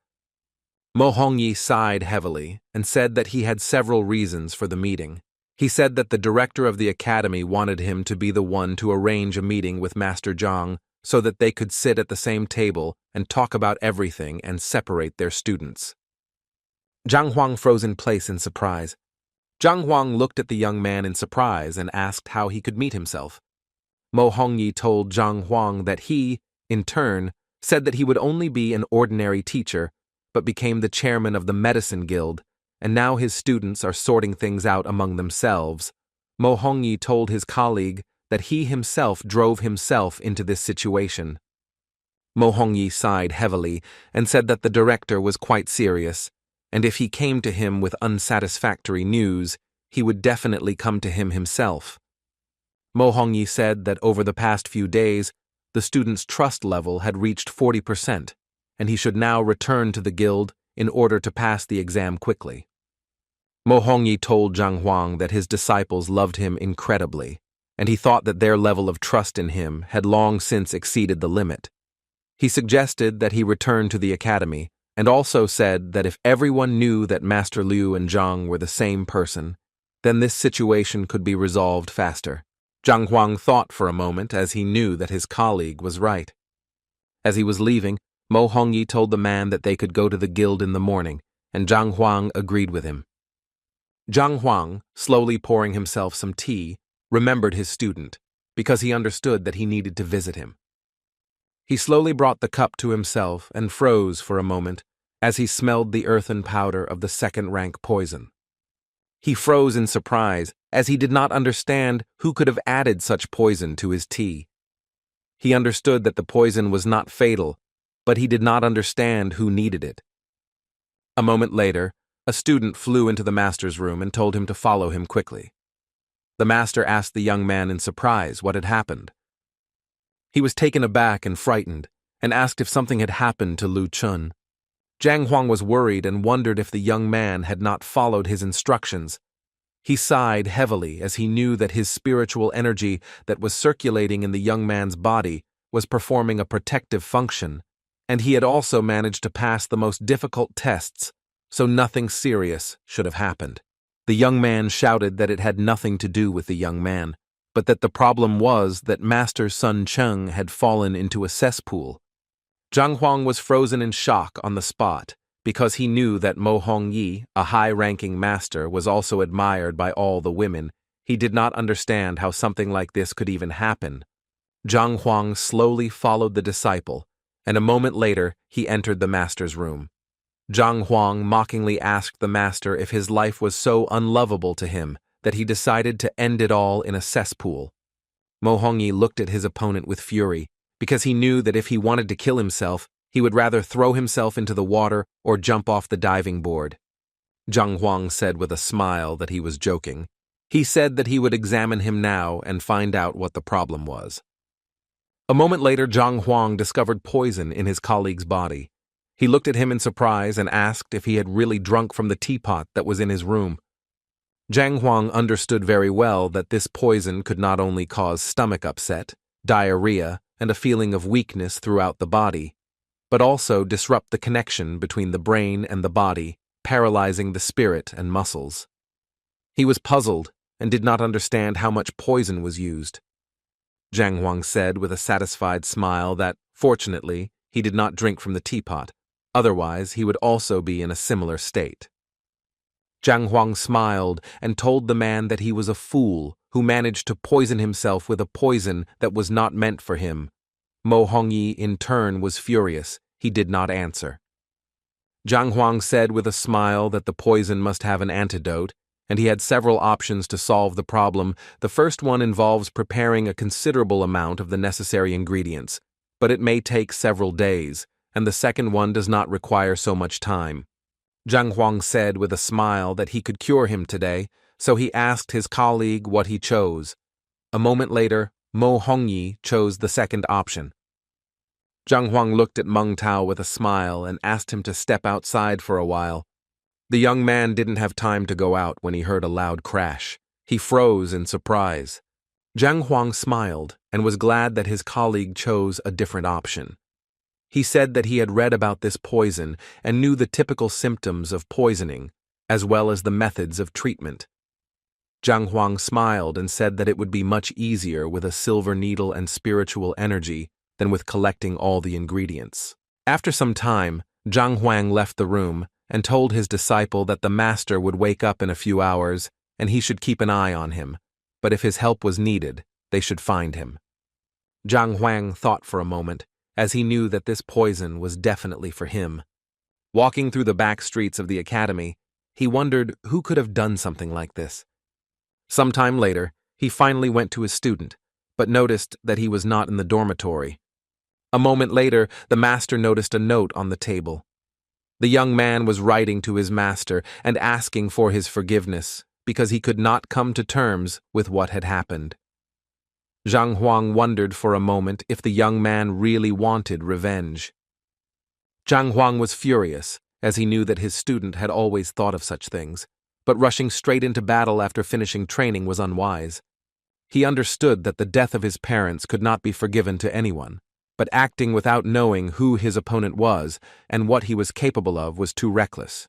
Mo Hongyi sighed heavily and said that he had several reasons for the meeting. He said that the director of the academy wanted him to be the one to arrange a meeting with Master Zhang so that they could sit at the same table and talk about everything and separate their students. Zhang Huang froze in place in surprise. Zhang Huang looked at the young man in surprise and asked how he could meet himself. Mo Hongyi told Zhang Huang that he, in turn, said that he would only be an ordinary teacher, but became the chairman of the medicine guild, and now his students are sorting things out among themselves. Mo Hongyi told his colleague that he himself drove himself into this situation. Mo Hongyi sighed heavily and said that the director was quite serious, and if he came to him with unsatisfactory news, he would definitely come to him himself. Mo Hongyi said that over the past few days, the student's trust level had reached 40%, and he should now return to the guild in order to pass the exam quickly. Mo Hongyi told Zhang Huang that his disciples loved him incredibly, and he thought that their level of trust in him had long since exceeded the limit. He suggested that he return to the academy, and also said that if everyone knew that Master Liu and Zhang were the same person, then this situation could be resolved faster. Zhang Huang thought for a moment as he knew that his colleague was right. As he was leaving, Mo Hongyi told the man that they could go to the guild in the morning, and Zhang Huang agreed with him. Zhang Huang, slowly pouring himself some tea, remembered his student, because he understood that he needed to visit him. He slowly brought the cup to himself and froze for a moment as he smelled the earthen powder of the second-rank poison. He froze in surprise as he did not understand who could have added such poison to his tea. He understood that the poison was not fatal, but he did not understand who needed it. A moment later, a student flew into the master's room and told him to follow him quickly. The master asked the young man in surprise what had happened. He was taken aback and frightened, and asked if something had happened to Lu Chun. Zhang Huang was worried and wondered if the young man had not followed his instructions. He sighed heavily as he knew that his spiritual energy that was circulating in the young man's body was performing a protective function, and he had also managed to pass the most difficult tests, so nothing serious should have happened. The young man shouted that it had nothing to do with the young man, but that the problem was that Master Sun Cheng had fallen into a cesspool. Zhang Huang was frozen in shock on the spot, because he knew that Mo Hongyi, a high-ranking master, was also admired by all the women. He did not understand how something like this could even happen. Zhang Huang slowly followed the disciple, and a moment later he entered the master's room. Zhang Huang mockingly asked the master if his life was so unlovable to him that he decided to end it all in a cesspool. Mo Hongyi looked at his opponent with fury, because he knew that if he wanted to kill himself, he would rather throw himself into the water or jump off the diving board. Zhang Huang said with a smile that he was joking. He said that he would examine him now and find out what the problem was. A moment later, Zhang Huang discovered poison in his colleague's body. He looked at him in surprise and asked if he had really drunk from the teapot that was in his room. Zhang Huang understood very well that this poison could not only cause stomach upset, diarrhea, and a feeling of weakness throughout the body, but also disrupt the connection between the brain and the body, paralyzing the spirit and muscles. He was puzzled and did not understand how much poison was used. Zhang Huang said with a satisfied smile that, fortunately, he did not drink from the teapot, otherwise he would also be in a similar state. Zhang Huang smiled and told the man that he was a fool who managed to poison himself with a poison that was not meant for him. Mo Hongyi, in turn, was furious. He did not answer. Zhang Huang said with a smile that the poison must have an antidote, and he had several options to solve the problem. The first one involves preparing a considerable amount of the necessary ingredients, but it may take several days, and the second one does not require so much time. Zhang Huang said with a smile that he could cure him today, so he asked his colleague what he chose. A moment later, Mo Hongyi chose the second option. Zhang Huang looked at Meng Tao with a smile and asked him to step outside for a while. The young man didn't have time to go out when he heard a loud crash. He froze in surprise. Zhang Huang smiled and was glad that his colleague chose a different option. He said that he had read about this poison and knew the typical symptoms of poisoning, as well as the methods of treatment. Zhang Huang smiled and said that it would be much easier with a silver needle and spiritual energy than with collecting all the ingredients. After some time, Zhang Huang left the room and told his disciple that the master would wake up in a few hours and he should keep an eye on him, but if his help was needed, they should find him. Zhang Huang thought for a moment, as he knew that this poison was definitely for him. Walking through the back streets of the academy, he wondered who could have done something like this. Sometime later, he finally went to his student, but noticed that he was not in the dormitory. A moment later, the master noticed a note on the table. The young man was writing to his master and asking for his forgiveness because he could not come to terms with what had happened. Zhang Huang wondered for a moment if the young man really wanted revenge. Zhang Huang was furious, as he knew that his student had always thought of such things, but rushing straight into battle after finishing training was unwise. He understood that the death of his parents could not be forgiven to anyone, but acting without knowing who his opponent was and what he was capable of was too reckless.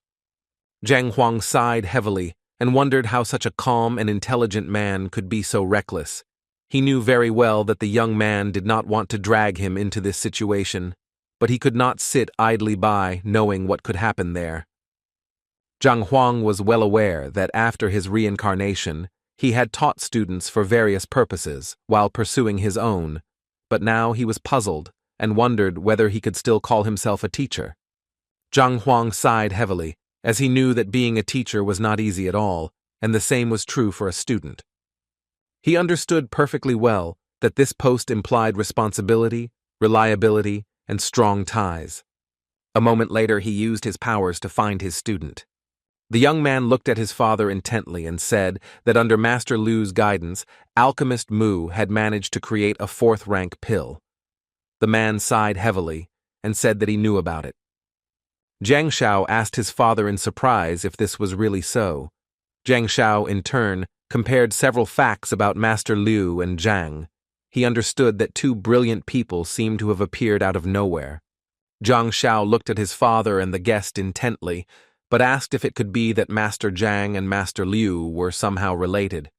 Zhang Huang sighed heavily and wondered how such a calm and intelligent man could be so reckless. He knew very well that the young man did not want to drag him into this situation, but he could not sit idly by knowing what could happen there. Zhang Huang was well aware that after his reincarnation, he had taught students for various purposes while pursuing his own, but now he was puzzled and wondered whether he could still call himself a teacher. Zhang Huang sighed heavily, as he knew that being a teacher was not easy at all, and the same was true for a student. He understood perfectly well that this post implied responsibility, reliability, and strong ties. A moment later, he used his powers to find his student. The young man looked at his father intently and said that under Master Lu's guidance, Alchemist Mu had managed to create a 4th rank pill. The man sighed heavily and said that he knew about it. Jiang Shao asked his father in surprise if this was really so. Jiang Shao, in turn, compared several facts about Master Lu and Zhang. He understood that two brilliant people seemed to have appeared out of nowhere. Jiang Shao looked at his father and the guest intently, but asked if it could be that Master Zhang and Master Liu were somehow related.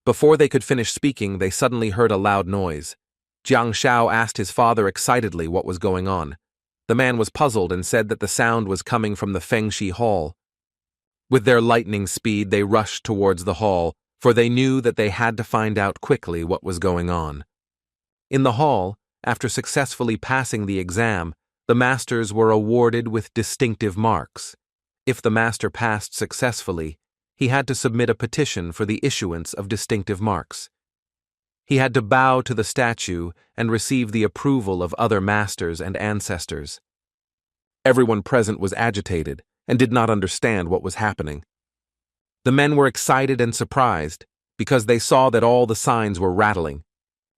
Before they could finish speaking, they suddenly heard a loud noise. Jiang Shao asked his father excitedly what was going on. The man was puzzled and said that the sound was coming from the Fengshi Hall. With their lightning speed, they rushed towards the hall, for they knew that they had to find out quickly what was going on. In the hall, after successfully passing the exam, the masters were awarded with distinctive marks. If the master passed successfully, he had to submit a petition for the issuance of distinctive marks. He had to bow to the statue and receive the approval of other masters and ancestors. Everyone present was agitated and did not understand what was happening. The men were excited and surprised because they saw that all the signs were rattling.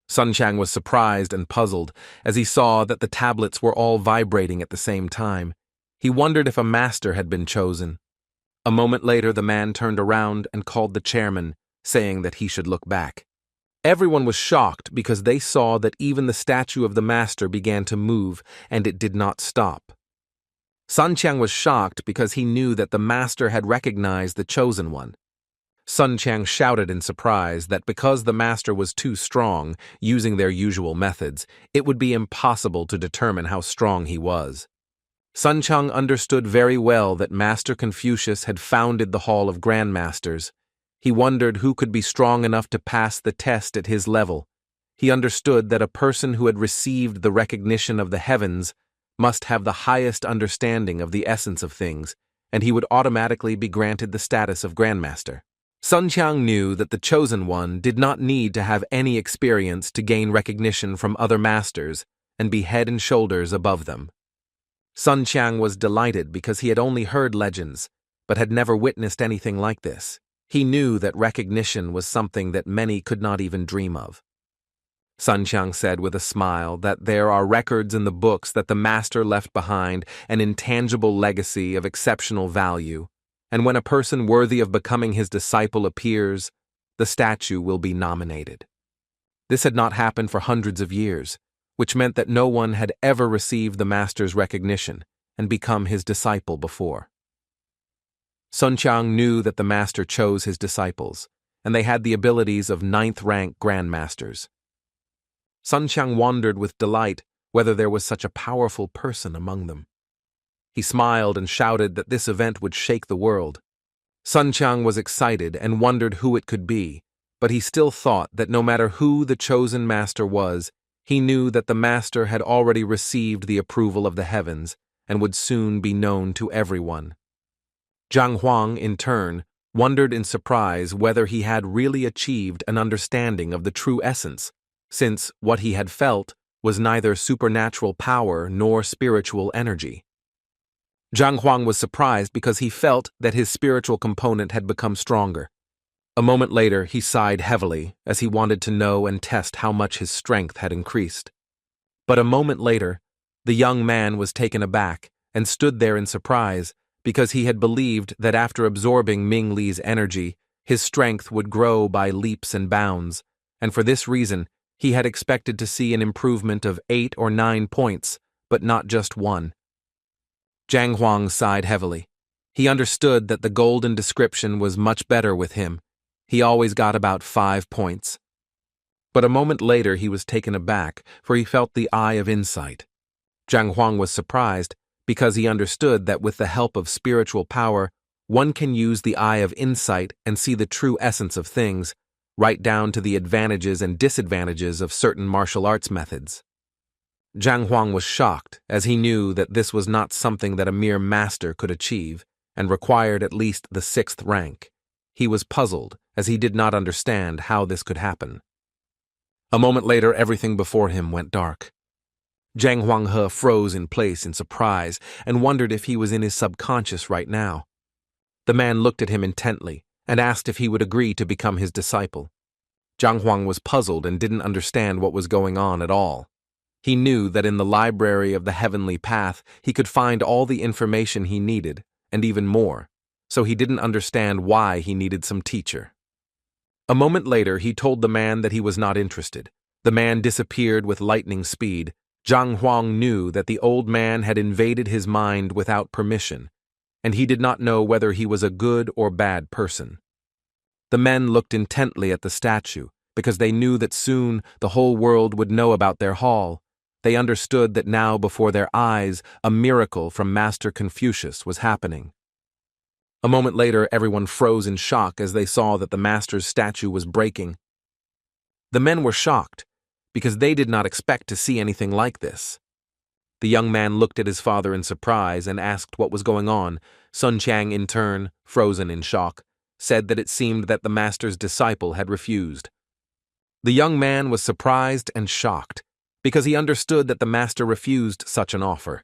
Sun Chang was surprised and puzzled as he saw that the tablets were all vibrating at the same time. He wondered if a master had been chosen. A moment later, the man turned around and called the chairman, saying that he should look back. Everyone was shocked because they saw that even the statue of the master began to move and it did not stop. Sun Chang was shocked because he knew that the master had recognized the chosen one. Sun Chang shouted in surprise that because the master was too strong, using their usual methods, it would be impossible to determine how strong he was. Sun Chang understood very well that Master Confucius had founded the Hall of Grandmasters. He wondered who could be strong enough to pass the test at his level. He understood that a person who had received the recognition of the heavens must have the highest understanding of the essence of things, and he would automatically be granted the status of Grandmaster. Sun Chang knew that the Chosen One did not need to have any experience to gain recognition from other masters and be head and shoulders above them. Sun Chang was delighted because he had only heard legends, but had never witnessed anything like this. He knew that recognition was something that many could not even dream of. Sun Chang said with a smile that there are records in the books that the master left behind an intangible legacy of exceptional value, and when a person worthy of becoming his disciple appears, the statue will be nominated. This had not happened for hundreds of years, which meant that no one had ever received the master's recognition and become his disciple before. Sun Chang knew that the master chose his disciples, and they had the abilities of 9th rank grandmasters. Sun Chang wondered with delight whether there was such a powerful person among them. He smiled and shouted that this event would shake the world. Sun Chang was excited and wondered who it could be, but he still thought that no matter who the chosen master was, he knew that the master had already received the approval of the heavens and would soon be known to everyone. Zhang Huang, in turn, wondered in surprise whether he had really achieved an understanding of the true essence, since what he had felt was neither supernatural power nor spiritual energy. Zhang Huang was surprised because he felt that his spiritual component had become stronger. A moment later, he sighed heavily as he wanted to know and test how much his strength had increased. But a moment later, the young man was taken aback and stood there in surprise because he had believed that after absorbing Ming Li's energy, his strength would grow by leaps and bounds, and for this reason, he had expected to see an improvement of 8 or 9 points, but not just 1. Zhang Huang sighed heavily. He understood that the golden description was much better with him. He always got about 5 points. But a moment later he was taken aback, for he felt the eye of insight. Zhang Huang was surprised because he understood that with the help of spiritual power, one can use the eye of insight and see the true essence of things, right down to the advantages and disadvantages of certain martial arts methods. Zhang Huang was shocked, as he knew that this was not something that a mere master could achieve, and required at least the 6th rank. He was puzzled, as he did not understand how this could happen. A moment later, everything before him went dark. Zhang Huanghe froze in place in surprise and wondered if he was in his subconscious right now. The man looked at him intently and asked if he would agree to become his disciple. Zhang Huang was puzzled and didn't understand what was going on at all. He knew that in the library of the heavenly path he could find all the information he needed, and even more, so he didn't understand why he needed some teacher. A moment later he told the man that he was not interested. The man disappeared with lightning speed. Zhang Huang knew that the old man had invaded his mind without permission, and he did not know whether he was a good or bad person. The men looked intently at the statue, because they knew that soon the whole world would know about their hall. They understood that now before their eyes a miracle from Master Confucius was happening. A moment later everyone froze in shock as they saw that the master's statue was breaking. The men were shocked, because they did not expect to see anything like this. The young man looked at his father in surprise and asked what was going on. Sun Chang, in turn, frozen in shock, said that it seemed that the master's disciple had refused. The young man was surprised and shocked, because he understood that the master refused such an offer.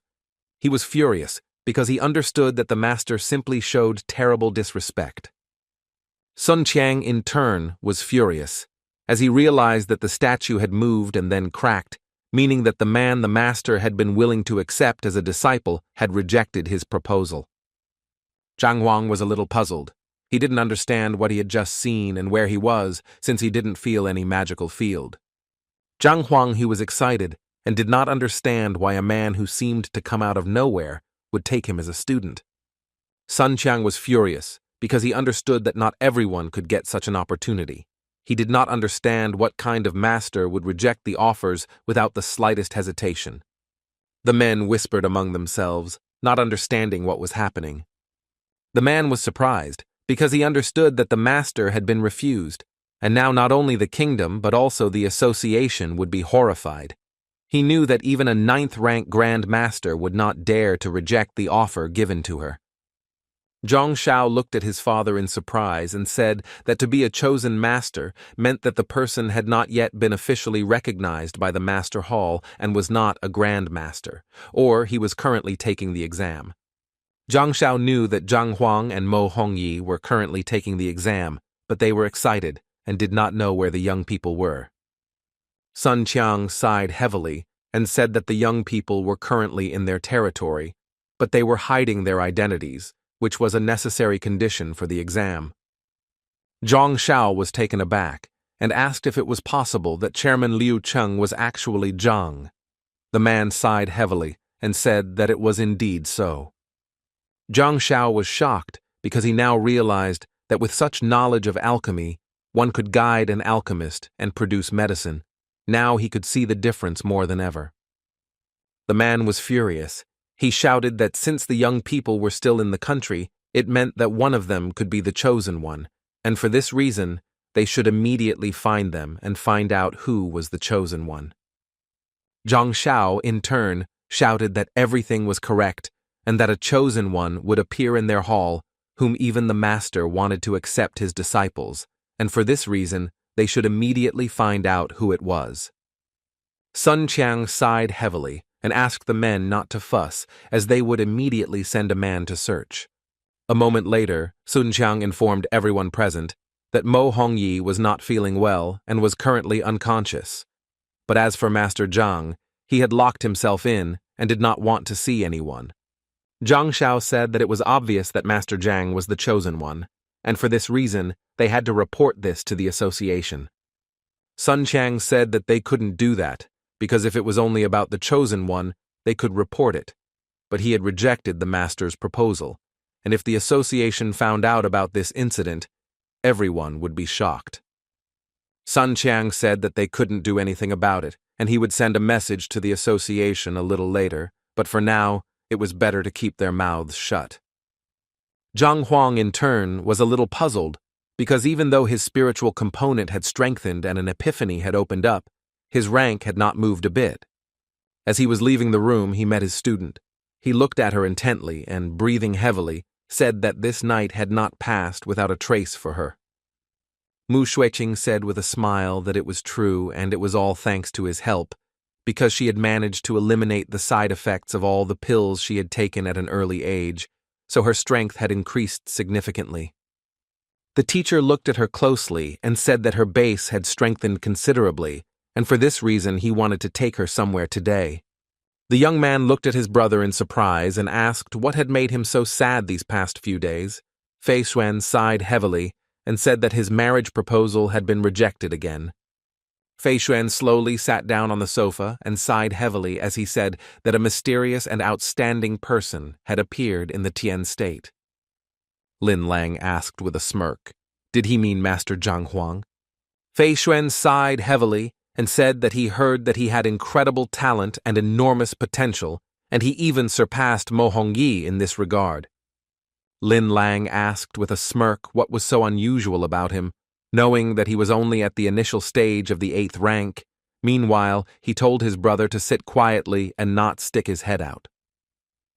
He was furious, because he understood that the master simply showed terrible disrespect. Sun Chang, in turn, was furious, as he realized that the statue had moved and then cracked, meaning that the man the master had been willing to accept as a disciple had rejected his proposal. Zhang Huang was a little puzzled. He didn't understand what he had just seen and where he was, since he didn't feel any magical field. Zhang Huang, he was excited, and did not understand why a man who seemed to come out of nowhere would take him as a student. Sun Chang was furious, because he understood that not everyone could get such an opportunity. He did not understand what kind of master would reject the offers without the slightest hesitation. The men whispered among themselves, not understanding what was happening. The man was surprised, because he understood that the master had been refused, and now not only the kingdom but also the association would be horrified. He knew that even a 9th-rank grandmaster would not dare to reject the offer given to her. Zhang Shao looked at his father in surprise and said that to be a chosen master meant that the person had not yet been officially recognized by the master hall and was not a grandmaster, or he was currently taking the exam. Zhang Shao knew that Zhang Huang and Mo Hongyi were currently taking the exam, but they were excited and did not know where the young people were. Sun Qiang sighed heavily and said that the young people were currently in their territory, but they were hiding their identities, which was a necessary condition for the exam. Zhang Shao was taken aback and asked if it was possible that Chairman Liu Cheng was actually Zhang. The man sighed heavily and said that it was indeed so. Zhang Shao was shocked because he now realized that with such knowledge of alchemy, one could guide an alchemist and produce medicine. Now he could see the difference more than ever. The man was furious. He shouted that since the young people were still in the country, it meant that one of them could be the chosen one, and for this reason, they should immediately find them and find out who was the chosen one. Zhang Shao, in turn, shouted that everything was correct and that a chosen one would appear in their hall, whom even the master wanted to accept his disciples, and for this reason, they should immediately find out who it was. Sun Qiang sighed heavily and asked the men not to fuss, as they would immediately send a man to search. A moment later, Sun Qiang informed everyone present that Mo Hongyi was not feeling well and was currently unconscious. But as for Master Zhang, he had locked himself in and did not want to see anyone. Zhang Shao said that it was obvious that Master Zhang was the chosen one, and for this reason, they had to report this to the association. Sun Qiang said that they couldn't do that, because if it was only about the chosen one, they could report it. But he had rejected the master's proposal, and if the association found out about this incident, everyone would be shocked. Sun Qiang said that they couldn't do anything about it, and he would send a message to the association a little later, but for now, it was better to keep their mouths shut. Zhang Huang, in turn, was a little puzzled, because even though his spiritual component had strengthened and an epiphany had opened up, his rank had not moved a bit. As he was leaving the room, he met his student. He looked at her intently and, breathing heavily, said that this night had not passed without a trace for her. Mu Xueqing said with a smile that it was true and it was all thanks to his help, because she had managed to eliminate the side effects of all the pills she had taken at an early age, so her strength had increased significantly. The teacher looked at her closely and said that her base had strengthened considerably, and for this reason he wanted to take her somewhere today. The young man looked at his brother in surprise and asked what had made him so sad these past few days. Fei Xuan sighed heavily and said that his marriage proposal had been rejected again. Fei Xuan slowly sat down on the sofa and sighed heavily as he said that a mysterious and outstanding person had appeared in the Tian state. Lin Lang asked with a smirk, did he mean Master Zhang Huang? Fei Xuan sighed heavily and said that he heard that he had incredible talent and enormous potential, and he even surpassed Mo Hongyi in this regard. Lin Lang asked with a smirk what was so unusual about him, knowing that he was only at the initial stage of the 8th rank. Meanwhile, he told his brother to sit quietly and not stick his head out.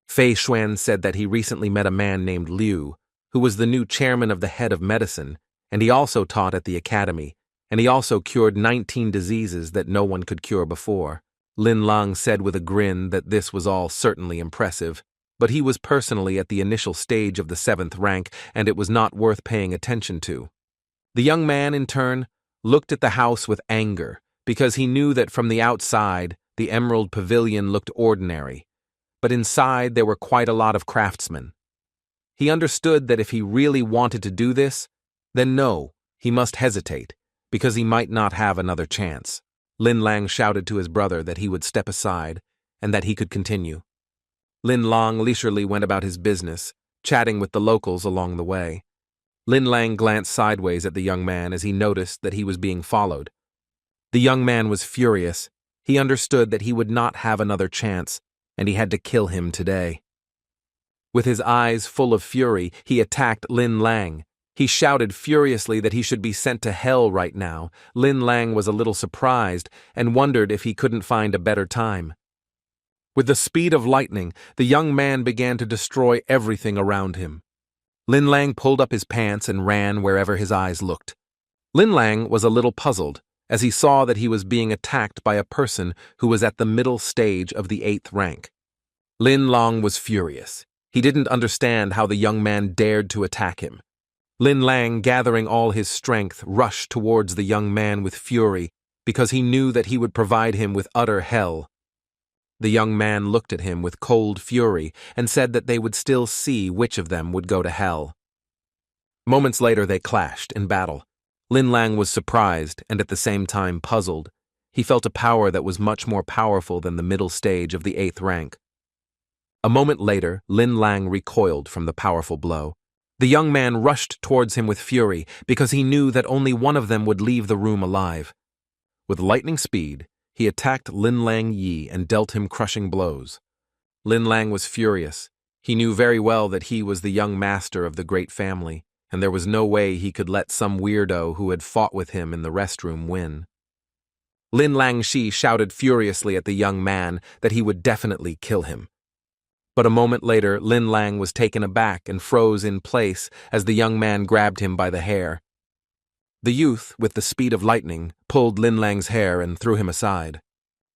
Fei Xuan said that he recently met a man named Liu, who was the new chairman of the head of medicine, and he also taught at the academy, and he also cured 19 diseases that no one could cure before. Lin Lang said with a grin that this was all certainly impressive, but he was personally at the initial stage of the 7th rank, and it was not worth paying attention to. The young man, in turn, looked at the house with anger, because he knew that from the outside, the Emerald Pavilion looked ordinary, but inside there were quite a lot of craftsmen. He understood that if he really wanted to do this, then no, he must hesitate, because he might not have another chance. Lin Lang shouted to his brother that he would step aside and that he could continue. Lin Lang leisurely went about his business, chatting with the locals along the way. Lin Lang glanced sideways at the young man as he noticed that he was being followed. The young man was furious. He understood that he would not have another chance, and he had to kill him today. With his eyes full of fury, he attacked Lin Lang. He shouted furiously that he should be sent to hell right now. Lin Lang was a little surprised and wondered if he couldn't find a better time. With the speed of lightning, the young man began to destroy everything around him. Lin Lang pulled up his pants and ran wherever his eyes looked. Lin Lang was a little puzzled, as he saw that he was being attacked by a person who was at the middle stage of the 8th rank. Lin Lang was furious. He didn't understand how the young man dared to attack him. Lin Lang, gathering all his strength, rushed towards the young man with fury because he knew that he would provide him with utter hell. The young man looked at him with cold fury and said that they would still see which of them would go to hell. Moments later they clashed in battle. Lin Lang was surprised and at the same time puzzled. He felt a power that was much more powerful than the middle stage of the 8th rank. A moment later, Lin Lang recoiled from the powerful blow. The young man rushed towards him with fury because he knew that only one of them would leave the room alive. With lightning speed, he attacked Lin Lang Yi and dealt him crushing blows. Lin Lang was furious. He knew very well that he was the young master of the great family, and there was no way he could let some weirdo who had fought with him in the restroom win. Lin Lang Shi shouted furiously at the young man that he would definitely kill him. But a moment later, Lin Lang was taken aback and froze in place as the young man grabbed him by the hair. The youth, with the speed of lightning, pulled Lin Lang's hair and threw him aside.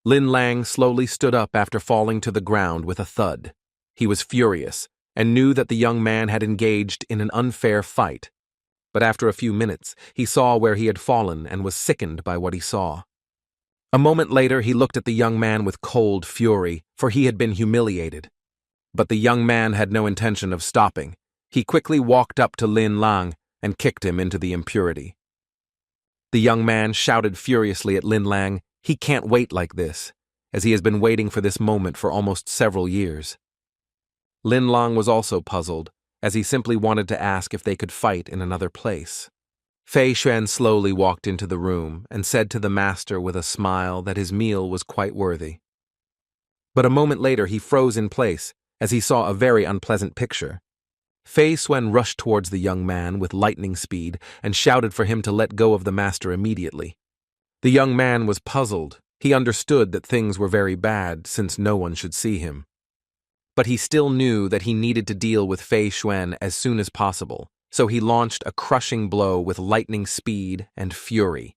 Lin Lang slowly stood up after falling to the ground with a thud. He was furious and knew that the young man had engaged in an unfair fight. But after a few minutes, he saw where he had fallen and was sickened by what he saw. A moment later, he looked at the young man with cold fury, for he had been humiliated. But the young man had no intention of stopping. He quickly walked up to Lin Lang and kicked him into the impurity. The young man shouted furiously at Lin Lang, "He can't wait like this," as he has been waiting for this moment for almost several years. Lin Lang was also puzzled, as he simply wanted to ask if they could fight in another place. Fei Xuan slowly walked into the room and said to the master with a smile that his meal was quite worthy. But a moment later he froze in place, as he saw a very unpleasant picture. Fei Xuan rushed towards the young man with lightning speed and shouted for him to let go of the master immediately. The young man was puzzled. He understood that things were very bad since no one should see him. But he still knew that he needed to deal with Fei Xuan as soon as possible, so he launched a crushing blow with lightning speed and fury.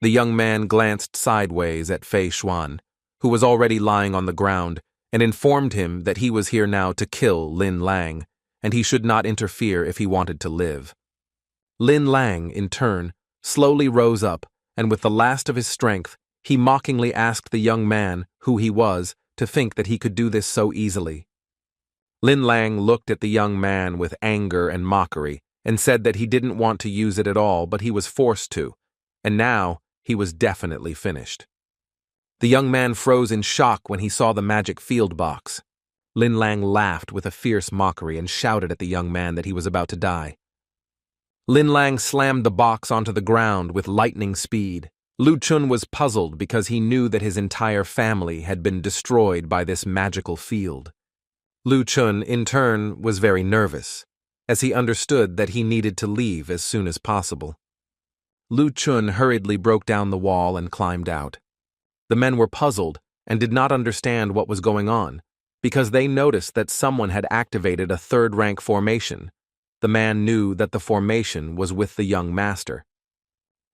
The young man glanced sideways at Fei Xuan, who was already lying on the ground, and informed him that he was here now to kill Lin Lang, and he should not interfere if he wanted to live. Lin Lang, in turn, slowly rose up, and with the last of his strength, he mockingly asked the young man who he was to think that he could do this so easily. Lin Lang looked at the young man with anger and mockery and said that he didn't want to use it at all, but he was forced to, and now he was definitely finished. The young man froze in shock when he saw the magic field box. Lin Lang laughed with a fierce mockery and shouted at the young man that he was about to die. Lin Lang slammed the box onto the ground with lightning speed. Lu Chun was puzzled because he knew that his entire family had been destroyed by this magical field. Lu Chun, in turn, was very nervous, as he understood that he needed to leave as soon as possible. Lu Chun hurriedly broke down the wall and climbed out. The men were puzzled and did not understand what was going on, because they noticed that someone had activated a 3rd rank formation. The man knew that the formation was with the young master.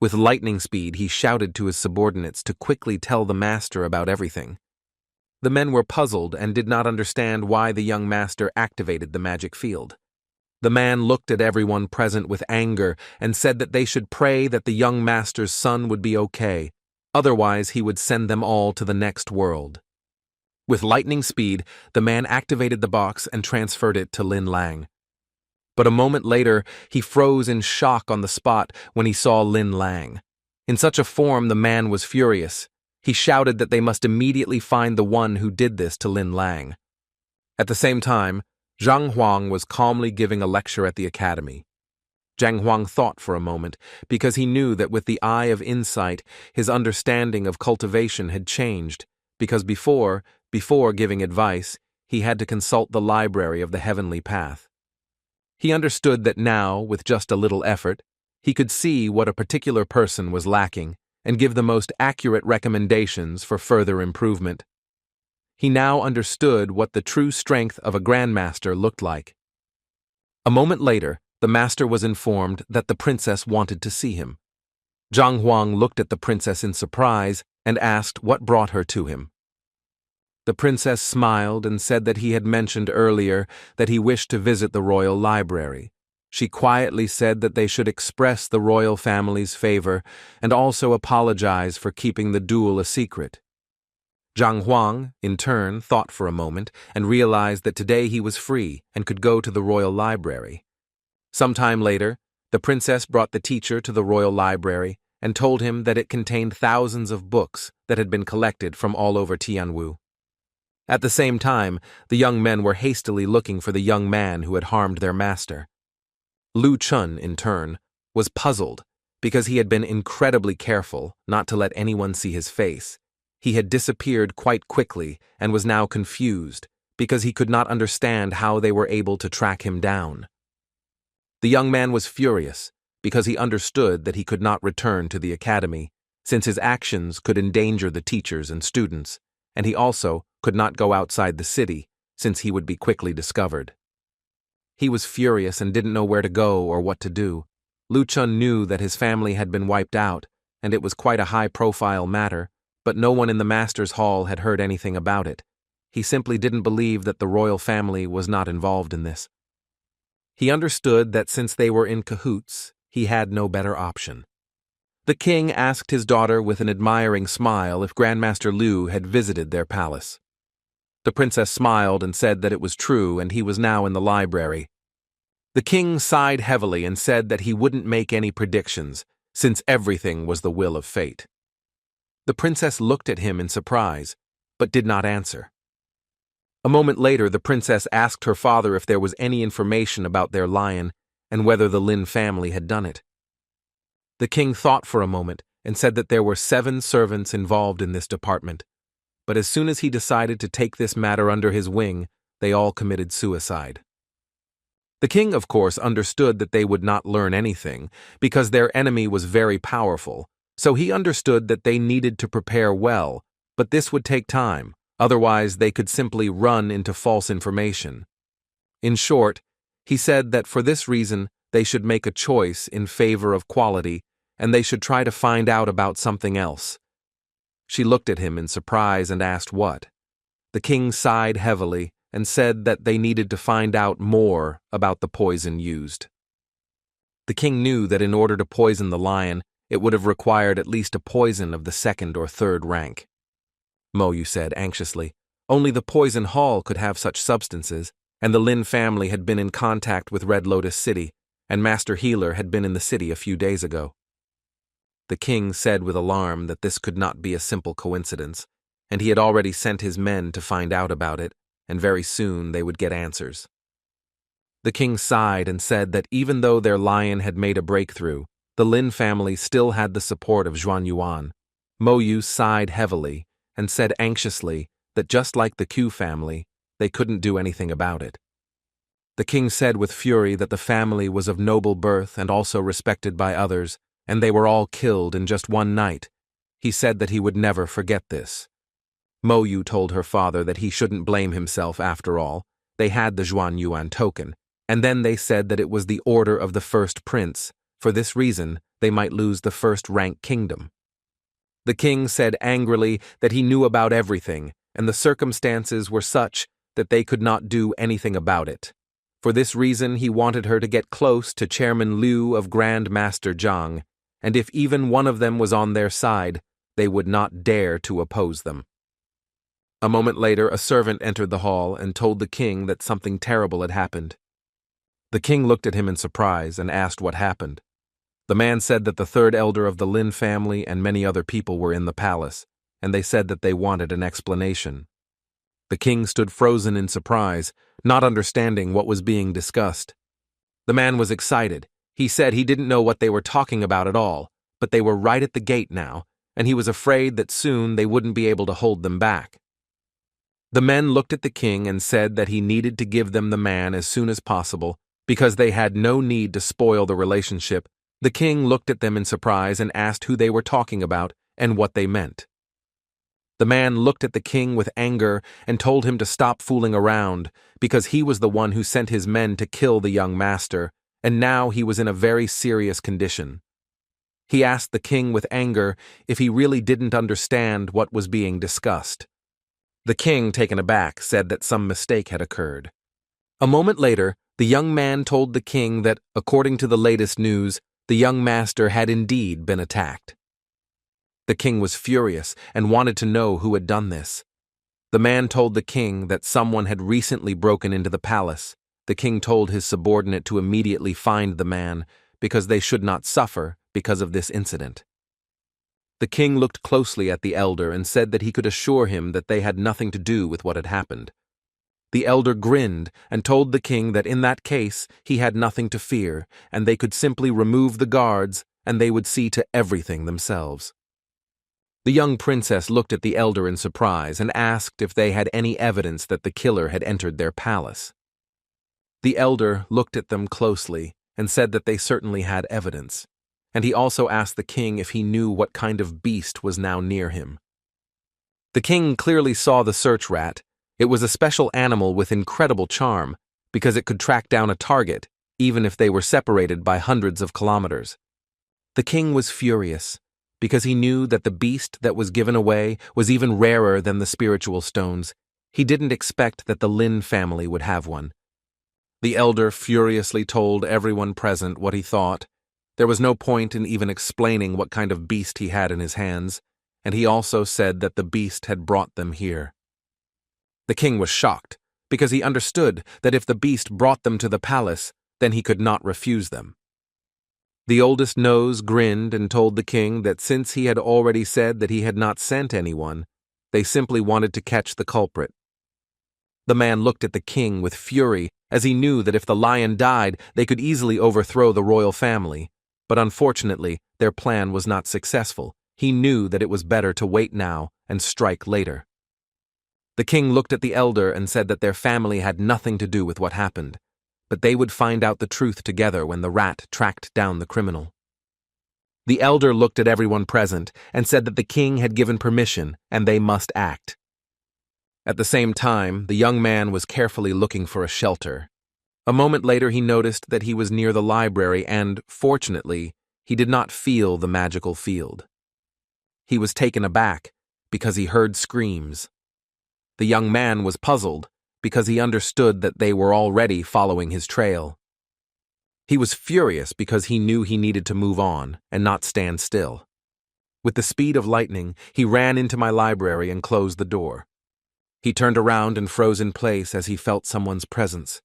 With lightning speed, he shouted to his subordinates to quickly tell the master about everything. The men were puzzled and did not understand why the young master activated the magic field. The man looked at everyone present with anger and said that they should pray that the young master's son would be okay, otherwise he would send them all to the next world. With lightning speed, the man activated the box and transferred it to Lin Lang. But a moment later, he froze in shock on the spot when he saw Lin Lang. In such a form, the man was furious. He shouted that they must immediately find the one who did this to Lin Lang. At the same time, Zhang Huang was calmly giving a lecture at the academy. Zhang Huang thought for a moment, because he knew that with the eye of insight, his understanding of cultivation had changed, because before giving advice, he had to consult the library of the heavenly path. He understood that now, with just a little effort, he could see what a particular person was lacking and give the most accurate recommendations for further improvement. He now understood what the true strength of a grandmaster looked like. A moment later, the master was informed that the princess wanted to see him. Zhang Huang looked at the princess in surprise and asked what brought her to him. The princess smiled and said that he had mentioned earlier that he wished to visit the royal library. She quietly said that they should express the royal family's favor and also apologize for keeping the duel a secret. Zhang Huang, in turn, thought for a moment and realized that today he was free and could go to the royal library. Sometime later, the princess brought the teacher to the royal library and told him that it contained thousands of books that had been collected from all over Tianwu. At the same time, the young men were hastily looking for the young man who had harmed their master. Lu Chun, in turn, was puzzled because he had been incredibly careful not to let anyone see his face. He had disappeared quite quickly and was now confused because he could not understand how they were able to track him down. The young man was furious because he understood that he could not return to the academy since his actions could endanger the teachers and students, and he also could not go outside the city since he would be quickly discovered. He was furious and didn't know where to go or what to do. Lu Chun knew that his family had been wiped out, and it was quite a high-profile matter, but no one in the master's hall had heard anything about it. He simply didn't believe that the royal family was not involved in this. He understood that since they were in cahoots, he had no better option. The king asked his daughter with an admiring smile if Grandmaster Liu had visited their palace. The princess smiled and said that it was true and he was now in the library. The king sighed heavily and said that he wouldn't make any predictions, since everything was the will of fate. The princess looked at him in surprise, but did not answer. A moment later, the princess asked her father if there was any information about their lion and whether the Lin family had done it. The king thought for a moment and said that there were 7 servants involved in this department, but as soon as he decided to take this matter under his wing, they all committed suicide. The king, of course, understood that they would not learn anything because their enemy was very powerful, so he understood that they needed to prepare well, but this would take time, otherwise they could simply run into false information. In short, he said that for this reason they should make a choice in favor of quality and they should try to find out about something else. She looked at him in surprise and asked what. The king sighed heavily and said that they needed to find out more about the poison used. The king knew that in order to poison the lion, it would have required at least a poison of the 2nd or 3rd rank. Mo Yu said anxiously, only the poison hall could have such substances, and the Lin family had been in contact with Red Lotus City, and Master Healer had been in the city a few days ago. The king said with alarm that this could not be a simple coincidence, and he had already sent his men to find out about it, and very soon they would get answers. The king sighed and said that even though their lion had made a breakthrough, the Lin family still had the support of Zhuan Yuan. Mo Yu sighed heavily and said anxiously that just like the Q family, they couldn't do anything about it. The king said with fury that the family was of noble birth and also respected by others, and they were all killed in just one night. He said that he would never forget this. Mo Yu told her father that he shouldn't blame himself after all. They had the Zhuan Yuan token, and then they said that it was the order of the first prince. For this reason, they might lose the 1st rank kingdom. The king said angrily that he knew about everything, and the circumstances were such that they could not do anything about it. For this reason, he wanted her to get close to Chairman Liu of Grandmaster Zhang, and if even one of them was on their side, they would not dare to oppose them. A moment later, a servant entered the hall and told the king that something terrible had happened. The king looked at him in surprise and asked what happened. The man said that the 3rd elder of the Lin family and many other people were in the palace, and they said that they wanted an explanation. The king stood frozen in surprise, not understanding what was being discussed. The man was excited. He said he didn't know what they were talking about at all, but they were right at the gate now, and he was afraid that soon they wouldn't be able to hold them back. The men looked at the king and said that he needed to give them the man as soon as possible because they had no need to spoil the relationship. The king looked at them in surprise and asked who they were talking about and what they meant. The man looked at the king with anger and told him to stop fooling around because he was the one who sent his men to kill the young master, and now he was in a very serious condition. He asked the king with anger if he really didn't understand what was being discussed. The king, taken aback, said that some mistake had occurred. A moment later, the young man told the king that, according to the latest news, the young master had indeed been attacked. The king was furious and wanted to know who had done this. The man told the king that someone had recently broken into the palace. The king told his subordinate to immediately find the man because they should not suffer because of this incident. The king looked closely at the elder and said that he could assure him that they had nothing to do with what had happened. The elder grinned and told the king that in that case he had nothing to fear and they could simply remove the guards and they would see to everything themselves. The young princess looked at the elder in surprise and asked if they had any evidence that the killer had entered their palace. The elder looked at them closely and said that they certainly had evidence, and he also asked the king if he knew what kind of beast was now near him. The king clearly saw the search rat. It was a special animal with incredible charm because it could track down a target even if they were separated by hundreds of kilometers. The king was furious because he knew that the beast that was given away was even rarer than the spiritual stones. He didn't expect that the Lynn family would have one. The elder furiously told everyone present what he thought. There was no point in even explaining what kind of beast he had in his hands, and he also said that the beast had brought them here. The king was shocked because he understood that if the beast brought them to the palace, then he could not refuse them. The oldest nose grinned and told the king that since he had already said that he had not sent anyone, they simply wanted to catch the culprit. The man looked at the king with fury as he knew that if the lion died, they could easily overthrow the royal family. But unfortunately, their plan was not successful. He knew that it was better to wait now and strike later. The king looked at the elder and said that their family had nothing to do with what happened, but they would find out the truth together when the rat tracked down the criminal. The elder looked at everyone present and said that the king had given permission and they must act. At the same time, the young man was carefully looking for a shelter. A moment later he noticed that he was near the library and, fortunately, he did not feel the magical field. He was taken aback because he heard screams. The young man was puzzled because he understood that they were already following his trail. He was furious because he knew he needed to move on and not stand still. With the speed of lightning, he ran into my library and closed the door. He turned around and froze in place as he felt someone's presence.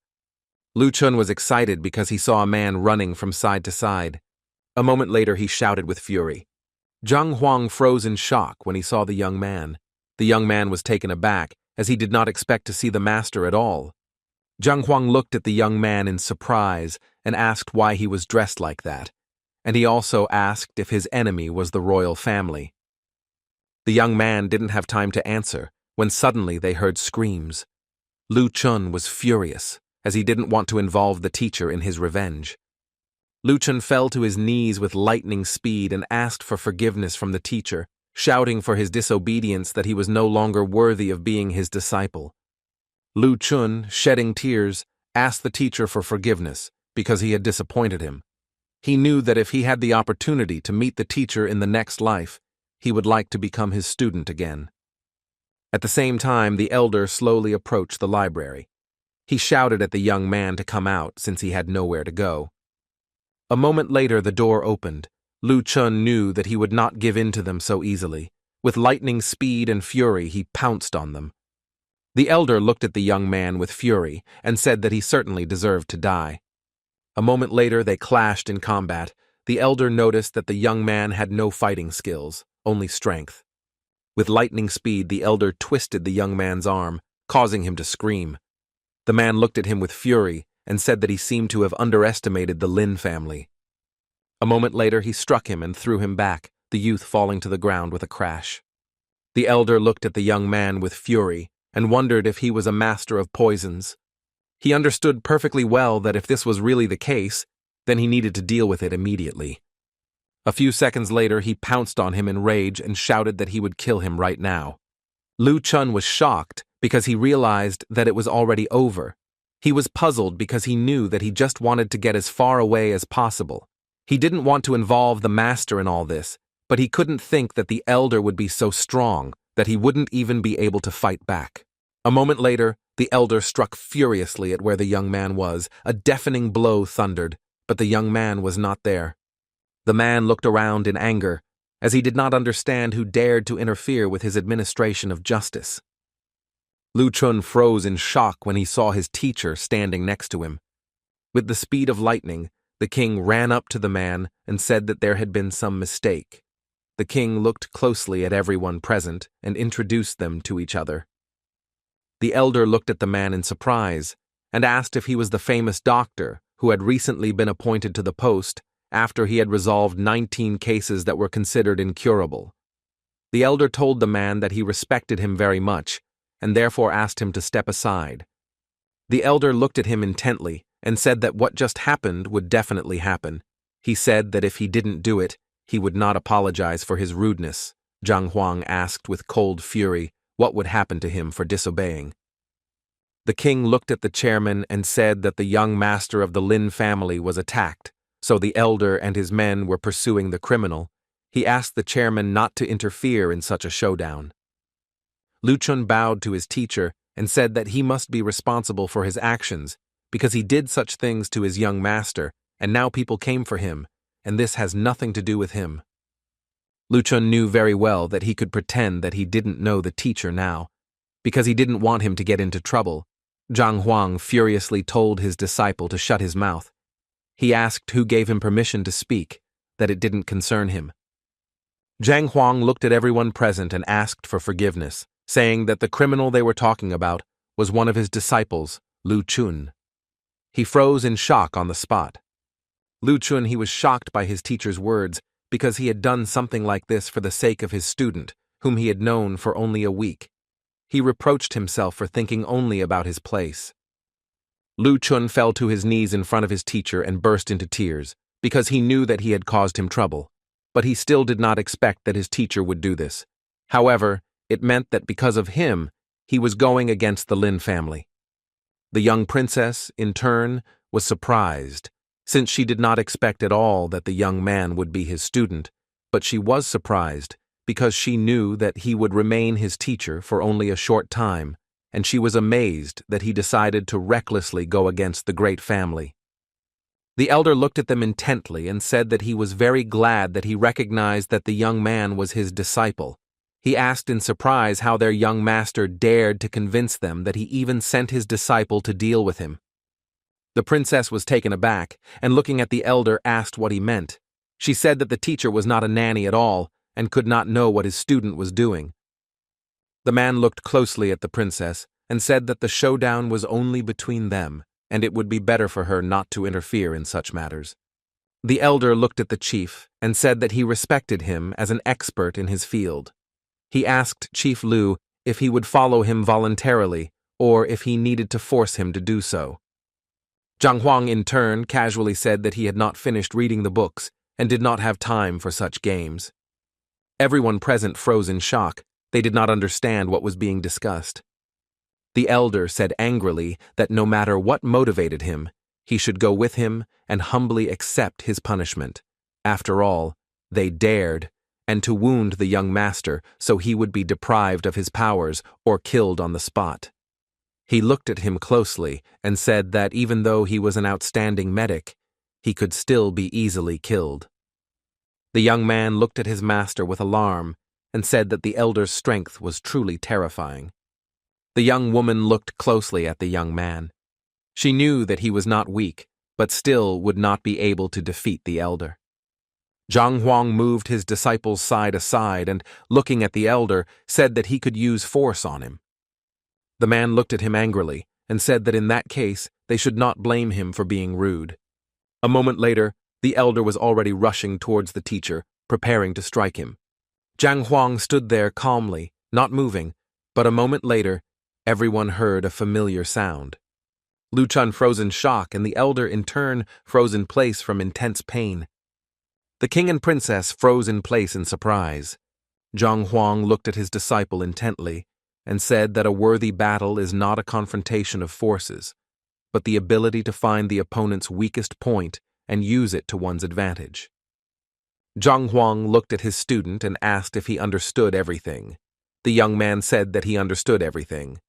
Lu Chun was excited because he saw a man running from side to side. A moment later he shouted with fury. Zhang Huang froze in shock when he saw the young man. The young man was taken aback as he did not expect to see the master at all. Zhang Huang looked at the young man in surprise and asked why he was dressed like that, and he also asked if his enemy was the royal family. The young man didn't have time to answer when suddenly they heard screams. Lu Chun was furious as he didn't want to involve the teacher in his revenge. Lu Chun fell to his knees with lightning speed and asked for forgiveness from the teacher, shouting for his disobedience that he was no longer worthy of being his disciple. Lu Chun, shedding tears, asked the teacher for forgiveness because he had disappointed him. He knew that if he had the opportunity to meet the teacher in the next life, he would like to become his student again. At the same time, the elder slowly approached the library. He shouted at the young man to come out since he had nowhere to go. A moment later, the door opened. Lu Chun knew that he would not give in to them so easily. With lightning speed and fury, he pounced on them. The elder looked at the young man with fury and said that he certainly deserved to die. A moment later, they clashed in combat. The elder noticed that the young man had no fighting skills, only strength. With lightning speed, the elder twisted the young man's arm, causing him to scream. The man looked at him with fury and said that he seemed to have underestimated the Lin family. A moment later, he struck him and threw him back, the youth falling to the ground with a crash. The elder looked at the young man with fury and wondered if he was a master of poisons. He understood perfectly well that if this was really the case, then he needed to deal with it immediately. A few seconds later, he pounced on him in rage and shouted that he would kill him right now. Lu Chun was shocked because he realized that it was already over. He was puzzled because he knew that he just wanted to get as far away as possible. He didn't want to involve the master in all this, but he couldn't think that the elder would be so strong that he wouldn't even be able to fight back. A moment later, the elder struck furiously at where the young man was. A deafening blow thundered, but the young man was not there. The man looked around in anger, as he did not understand who dared to interfere with his administration of justice. Lu Chun froze in shock when he saw his teacher standing next to him. With the speed of lightning, the king ran up to the man and said that there had been some mistake. The king looked closely at everyone present and introduced them to each other. The elder looked at the man in surprise and asked if he was the famous doctor who had recently been appointed to the post after he had resolved 19 cases that were considered incurable. The elder told the man that he respected him very much and therefore asked him to step aside. The elder looked at him intently and said that what just happened would definitely happen. He said that if he didn't do it, he would not apologize for his rudeness. Zhang Huang asked with cold fury what would happen to him for disobeying. The king looked at the chairman and said that the young master of the Lin family was attacked, so the elder and his men were pursuing the criminal. He asked the chairman not to interfere in such a showdown. Lu Chun bowed to his teacher and said that he must be responsible for his actions because he did such things to his young master, and now people came for him, and this has nothing to do with him. Lu Chun knew very well that he could pretend that he didn't know the teacher now, because he didn't want him to get into trouble. Zhang Huang furiously told his disciple to shut his mouth. He asked who gave him permission to speak, that it didn't concern him. Zhang Huang looked at everyone present and asked for forgiveness, saying that the criminal they were talking about was one of his disciples, Lu Chun. He froze in shock on the spot. Lu Chun, he was shocked by his teacher's words because he had done something like this for the sake of his student, whom he had known for only a week. He reproached himself for thinking only about his place. Lu Chun fell to his knees in front of his teacher and burst into tears, because he knew that he had caused him trouble, but he still did not expect that his teacher would do this. However, it meant that because of him, he was going against the Lin family. The young princess, in turn, was surprised, since she did not expect at all that the young man would be his student, but she was surprised because she knew that he would remain his teacher for only a short time, and she was amazed that he decided to recklessly go against the great family. The elder looked at them intently and said that he was very glad that he recognized that the young man was his disciple. He asked in surprise how their young master dared to convince them that he even sent his disciple to deal with him. The princess was taken aback, and looking at the elder asked what he meant. She said that the teacher was not a nanny at all, and could not know what his student was doing. The man looked closely at the princess and said that the showdown was only between them, and it would be better for her not to interfere in such matters. The elder looked at the chief and said that he respected him as an expert in his field. He asked Chief Lu if he would follow him voluntarily or if he needed to force him to do so. Zhang Huang, in turn, casually said that he had not finished reading the books and did not have time for such games. Everyone present froze in shock. They did not understand what was being discussed. The elder said angrily that no matter what motivated him, he should go with him and humbly accept his punishment. After all, they dared, and to wound the young master so he would be deprived of his powers or killed on the spot. He looked at him closely and said that even though he was an outstanding medic, he could still be easily killed. The young man looked at his master with alarm and said that the elder's strength was truly terrifying. The young woman looked closely at the young man. She knew that he was not weak, but still would not be able to defeat the elder. Zhang Huang moved his disciples side aside and, looking at the elder, said that he could use force on him. The man looked at him angrily and said that in that case they should not blame him for being rude. A moment later, the elder was already rushing towards the teacher, preparing to strike him. Zhang Huang stood there calmly, not moving, but a moment later, Everyone heard a familiar sound. Lu Chun froze in shock, and the elder in turn froze in place from intense pain. The king and princess froze in place in surprise. Zhang Huang looked at his disciple intently and said that a worthy battle is not a confrontation of forces, but the ability to find the opponent's weakest point and use it to one's advantage. Zhang Huang looked at his student and asked if he understood everything. The young man said that he understood everything.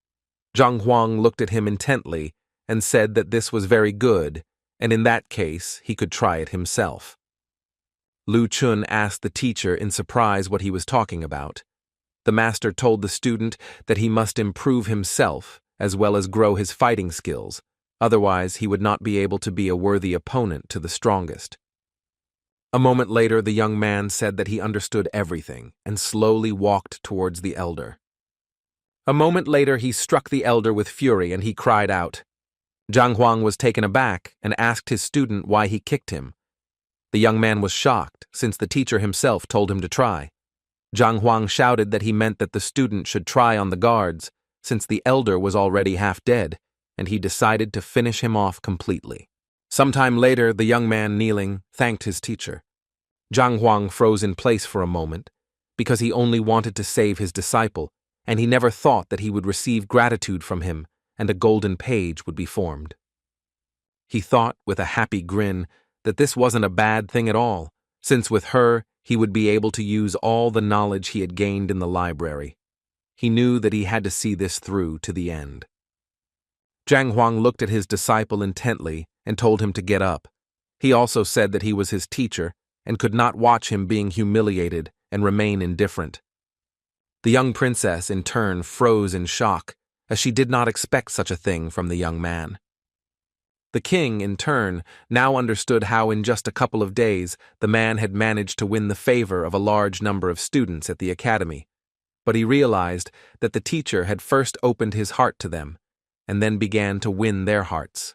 Zhang Huang looked at him intently and said that this was very good, and in that case he could try it himself. Lu Chun asked the teacher in surprise what he was talking about. The master told the student that he must improve himself as well as grow his fighting skills, otherwise he would not be able to be a worthy opponent to the strongest. A moment later, the young man said that he understood everything and slowly walked towards the elder. A moment later, he struck the elder with fury and he cried out. Zhang Huang was taken aback and asked his student why he kicked him. The young man was shocked, since the teacher himself told him to try. Zhang Huang shouted that he meant that the student should try on the guards, since the elder was already half dead, and he decided to finish him off completely. Sometime later, the young man, kneeling, thanked his teacher. Zhang Huang froze in place for a moment, because he only wanted to save his disciple, and he never thought that he would receive gratitude from him and a golden page would be formed. He thought, with a happy grin, that this wasn't a bad thing at all, since with her he would be able to use all the knowledge he had gained in the library. He knew that he had to see this through to the end. Zhang Huang looked at his disciple intently and told him to get up. He also said that he was his teacher and could not watch him being humiliated and remain indifferent. The young princess, in turn, froze in shock, as she did not expect such a thing from the young man. The king, in turn, now understood how in just a couple of days the man had managed to win the favor of a large number of students at the academy, but he realized that the teacher had first opened his heart to them, and then began to win their hearts.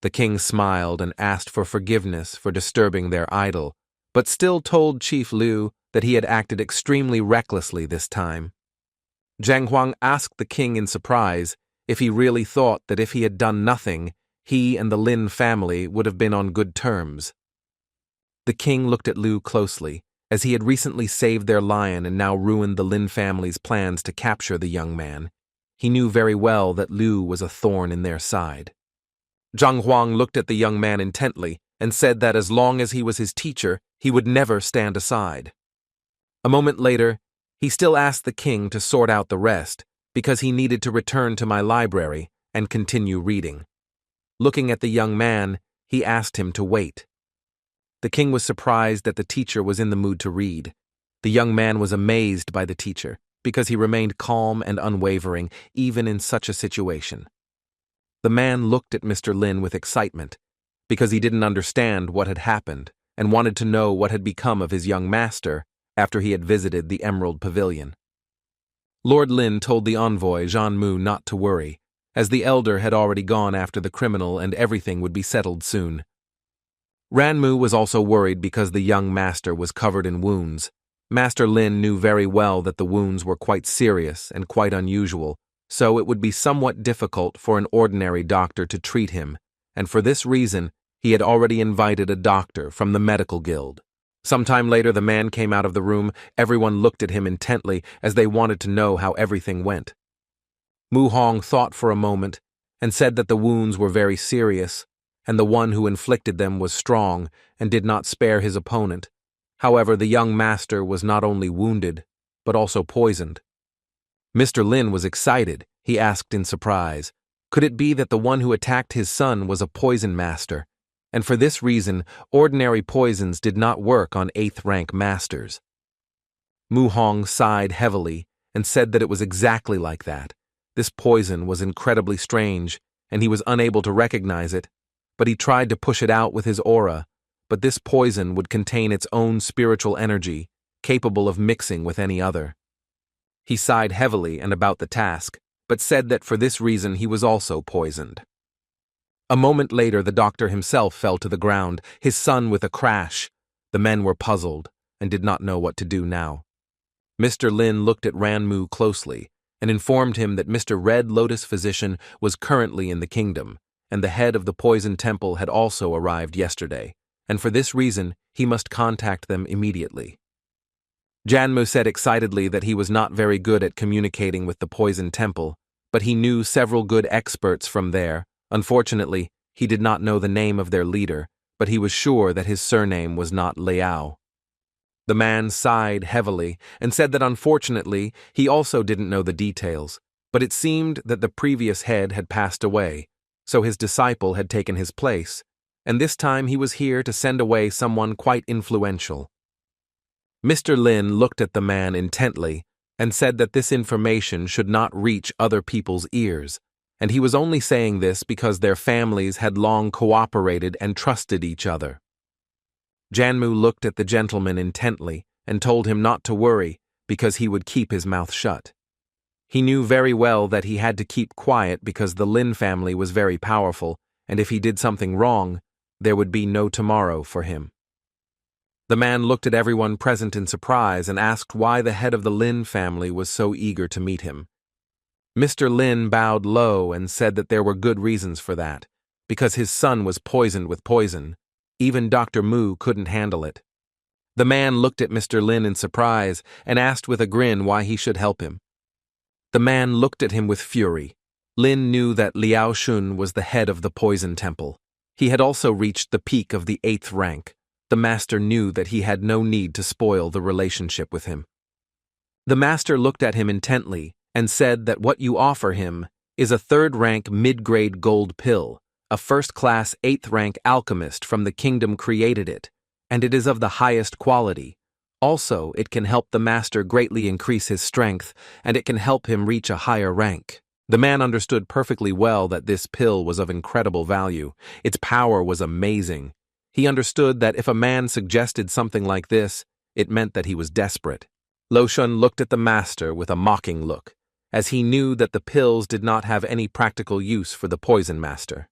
The king smiled and asked for forgiveness for disturbing their idol, but still told Chief Liu that he had acted extremely recklessly this time. Zhang Huang asked the king in surprise if he really thought that if he had done nothing, he and the Lin family would have been on good terms. The king looked at Liu closely, as he had recently saved their lion and now ruined the Lin family's plans to capture the young man. He knew very well that Liu was a thorn in their side. Zhang Huang looked at the young man intently and said that as long as he was his teacher, he would never stand aside. A moment later, he still asked the king to sort out the rest, because he needed to return to my library and continue reading. Looking at the young man, he asked him to wait. The king was surprised that the teacher was in the mood to read. The young man was amazed by the teacher, because he remained calm and unwavering, even in such a situation. The man looked at Mr. Lin with excitement, because he didn't understand what had happened and wanted to know what had become of his young master after he had visited the Emerald Pavilion. Lord Lin told the envoy Zhan Mu not to worry, as the elder had already gone after the criminal and everything would be settled soon. Ranmu was also worried because the young master was covered in wounds. Master Lin knew very well that the wounds were quite serious and quite unusual, so it would be somewhat difficult for an ordinary doctor to treat him, and for this reason he had already invited a doctor from the medical guild. Sometime later the man came out of the room. Everyone looked at him intently as they wanted to know how everything went. Mu Hong thought for a moment and said that the wounds were very serious, and the one who inflicted them was strong and did not spare his opponent. However, the young master was not only wounded, but also poisoned. Mr. Lin was excited. He asked in surprise, could it be that the one who attacked his son was a poison master, and for this reason ordinary poisons did not work on 8th rank masters? Mu Hong sighed heavily and said that it was exactly like that. This poison was incredibly strange, and he was unable to recognize it, but he tried to push it out with his aura, but this poison would contain its own spiritual energy, capable of mixing with any other. He sighed heavily and about the task, but said that for this reason he was also poisoned. A moment later the doctor himself fell to the ground, his son with a crash. The men were puzzled and did not know what to do now. Mr. Lin looked at Ranmu closely and informed him that Mr. Red Lotus Physician was currently in the kingdom, and the head of the poison temple had also arrived yesterday, and for this reason he must contact them immediately. Janmu said excitedly that he was not very good at communicating with the poison temple, but he knew several good experts from there. Unfortunately, he did not know the name of their leader, but he was sure that his surname was not Liao. The man sighed heavily and said that unfortunately he also didn't know the details, but it seemed that the previous head had passed away, so his disciple had taken his place, and this time he was here to send away someone quite influential. Mr. Lin looked at the man intently and said that this information should not reach other people's ears, and he was only saying this because their families had long cooperated and trusted each other. Janmu looked at the gentleman intently and told him not to worry because he would keep his mouth shut. He knew very well that he had to keep quiet because the Lin family was very powerful, and if he did something wrong, there would be no tomorrow for him. The man looked at everyone present in surprise and asked why the head of the Lin family was so eager to meet him. Mr. Lin bowed low and said that there were good reasons for that, because his son was poisoned with poison. Even Dr. Mu couldn't handle it. The man looked at Mr. Lin in surprise and asked with a grin why he should help him. The man looked at him with fury. Lin knew that Liao Shun was the head of the poison temple. He had also reached the peak of the 8th rank. The master knew that he had no need to spoil the relationship with him. The master looked at him intently and said that what you offer him is a 3rd rank mid-grade gold pill. A first-class 8th rank alchemist from the kingdom created it, and it is of the highest quality. Also, it can help the master greatly increase his strength, and it can help him reach a higher rank. The man understood perfectly well that this pill was of incredible value. Its power was amazing. He understood that if a man suggested something like this, it meant that he was desperate. Lo Shun looked at the master with a mocking look, as he knew that the pills did not have any practical use for the poison master.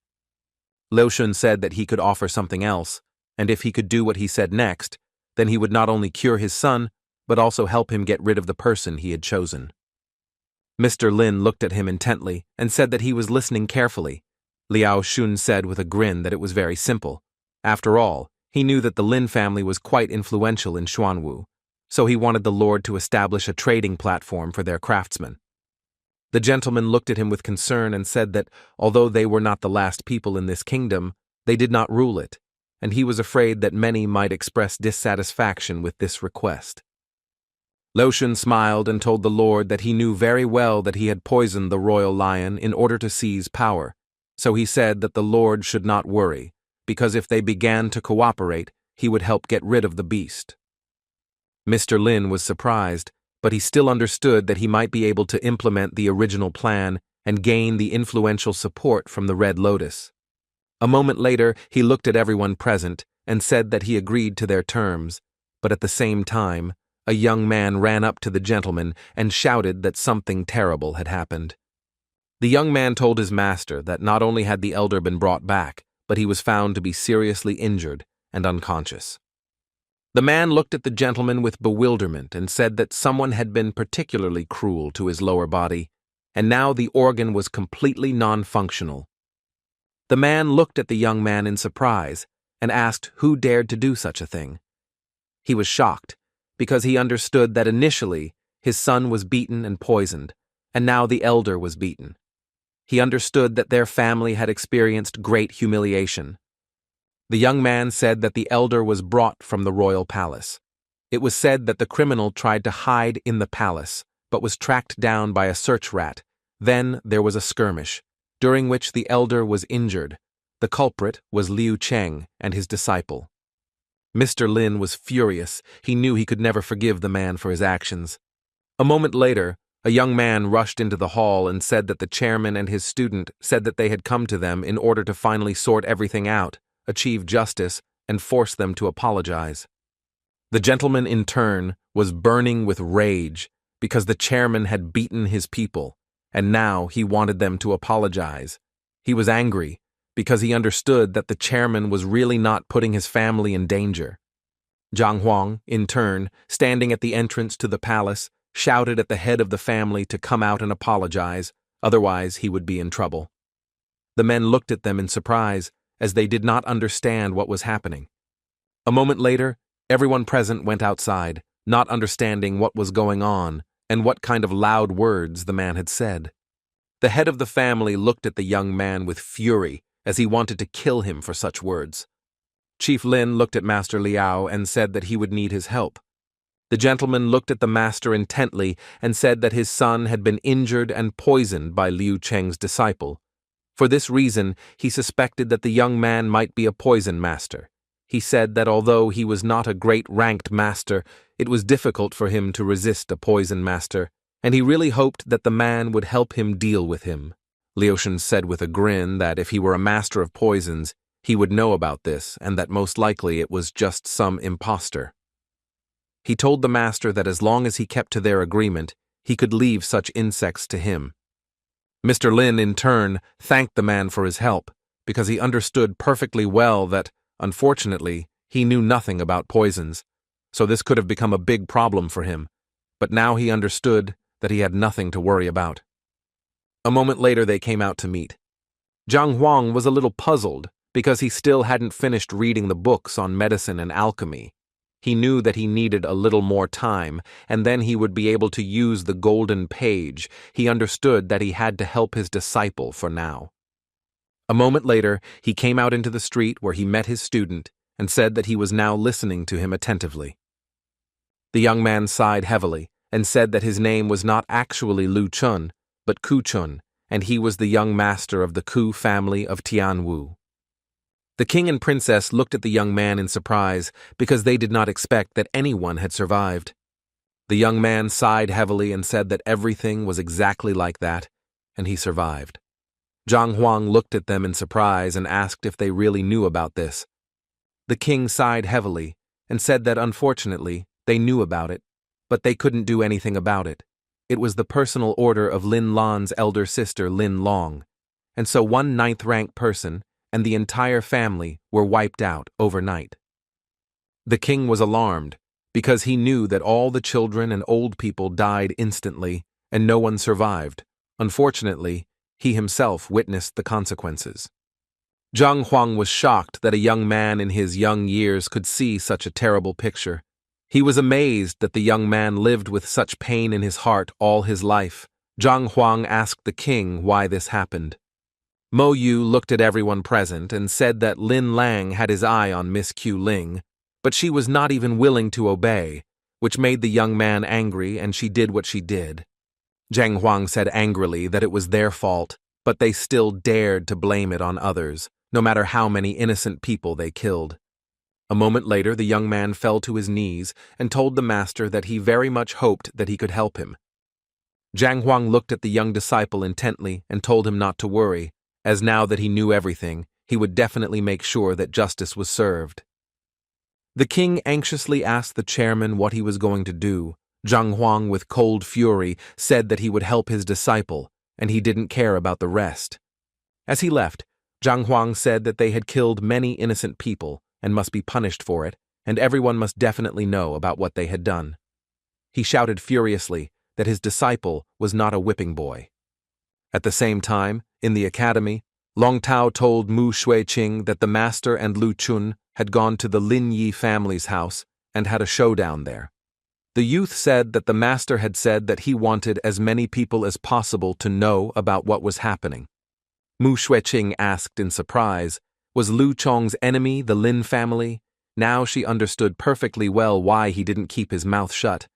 Lo Shun said that he could offer something else, and if he could do what he said next, then he would not only cure his son, but also help him get rid of the person he had chosen. Mr. Lin looked at him intently and said that he was listening carefully. Liao Shun said with a grin that it was very simple. After all, he knew that the Lin family was quite influential in Xuanwu, so he wanted the Lord to establish a trading platform for their craftsmen. The gentleman looked at him with concern and said that, although they were not the last people in this kingdom, they did not rule it, and he was afraid that many might express dissatisfaction with this request. Lo Shun smiled and told the Lord that he knew very well that he had poisoned the royal lion in order to seize power, so he said that the Lord should not worry, because if they began to cooperate, he would help get rid of the beast. Mr. Lin was surprised, but he still understood that he might be able to implement the original plan and gain the influential support from the Red Lotus. A moment later, he looked at everyone present and said that he agreed to their terms, but at the same time, a young man ran up to the gentleman and shouted that something terrible had happened. The young man told his master that not only had the elder been brought back, but he was found to be seriously injured and unconscious. The man looked at the gentleman with bewilderment and said that someone had been particularly cruel to his lower body, and now the organ was completely non-functional. The man looked at the young man in surprise and asked who dared to do such a thing. He was shocked, because he understood that initially his son was beaten and poisoned, and now the elder was beaten. He understood that their family had experienced great humiliation. The young man said that the elder was brought from the royal palace. It was said that the criminal tried to hide in the palace, but was tracked down by a search rat. Then there was a skirmish, during which the elder was injured. The culprit was Liu Cheng and his disciple. Mr. Lin was furious. He knew he could never forgive the man for his actions. A moment later, a young man rushed into the hall and said that the chairman and his student said that they had come to them in order to finally sort everything out, achieve justice, and force them to apologize. The gentleman, in turn, was burning with rage because the chairman had beaten his people, and now he wanted them to apologize. He was angry because he understood that the chairman was really not putting his family in danger. Zhang Huang, in turn, standing at the entrance to the palace, shouted at the head of the family to come out and apologize, otherwise he would be in trouble. The men looked at them in surprise, as they did not understand what was happening. A moment later, everyone present went outside, not understanding what was going on and what kind of loud words the man had said. The head of the family looked at the young man with fury, as he wanted to kill him for such words. Chief Lin looked at Master Liao and said that he would need his help. The gentleman looked at the master intently and said that his son had been injured and poisoned by Liu Cheng's disciple. For this reason, he suspected that the young man might be a poison master. He said that although he was not a great ranked master, it was difficult for him to resist a poison master, and he really hoped that the man would help him deal with him. Liu said with a grin that if he were a master of poisons, he would know about this and that most likely it was just some impostor. He told the master that as long as he kept to their agreement, he could leave such insects to him. Mr. Lin, in turn, thanked the man for his help, because he understood perfectly well that, unfortunately, he knew nothing about poisons, so this could have become a big problem for him, but now he understood that he had nothing to worry about. A moment later they came out to meet. Zhang Huang was a little puzzled because he still hadn't finished reading the books on medicine and alchemy. He knew that he needed a little more time, and then he would be able to use the golden page. He understood that he had to help his disciple for now. A moment later, he came out into the street where he met his student and said that he was now listening to him attentively. The young man sighed heavily and said that his name was not actually Lu Chun, but Ku Chun, and he was the young master of the Ku family of Tianwu. The king and princess looked at the young man in surprise because they did not expect that anyone had survived. The young man sighed heavily and said that everything was exactly like that, and he survived. Zhang Huang looked at them in surprise and asked if they really knew about this. The king sighed heavily and said that unfortunately they knew about it, but they couldn't do anything about it. It was the personal order of Lin Lan's elder sister Lin Long, and so one 9th rank person and the entire family were wiped out overnight. The king was alarmed because he knew that all the children and old people died instantly and no one survived. Unfortunately, he himself witnessed the consequences. Zhang Huang was shocked that a young man in his young years could see such a terrible picture. He was amazed that the young man lived with such pain in his heart all his life. Zhang Huang asked the king why this happened. Mo Yu looked at everyone present and said that Lin Lang had his eye on Miss Q Ling, but she was not even willing to obey, which made the young man angry, and she did what she did. Zhang Huang said angrily that it was their fault, but they still dared to blame it on others, no matter how many innocent people they killed. A moment later, the young man fell to his knees and told the master that he very much hoped that he could help him. Zhang Huang looked at the young disciple intently and told him not to worry, as now that he knew everything, he would definitely make sure that justice was served. The king anxiously asked the chairman what he was going to do. Zhang Huang, with cold fury, said that he would help his disciple, and he didn't care about the rest. As he left, Zhang Huang said that they had killed many innocent people and must be punished for it, and everyone must definitely know about what they had done. He shouted furiously that his disciple was not a whipping boy. At the same time, in the academy, Long Tao told Mu Shuiqing that the master and Lu Chun had gone to the Lin Yi family's house and had a showdown there. The youth said that the master had said that he wanted as many people as possible to know about what was happening. Mu Shuiqing asked in surprise, was Lu Chong's enemy the Lin family? Now she understood perfectly well why he didn't keep his mouth shut.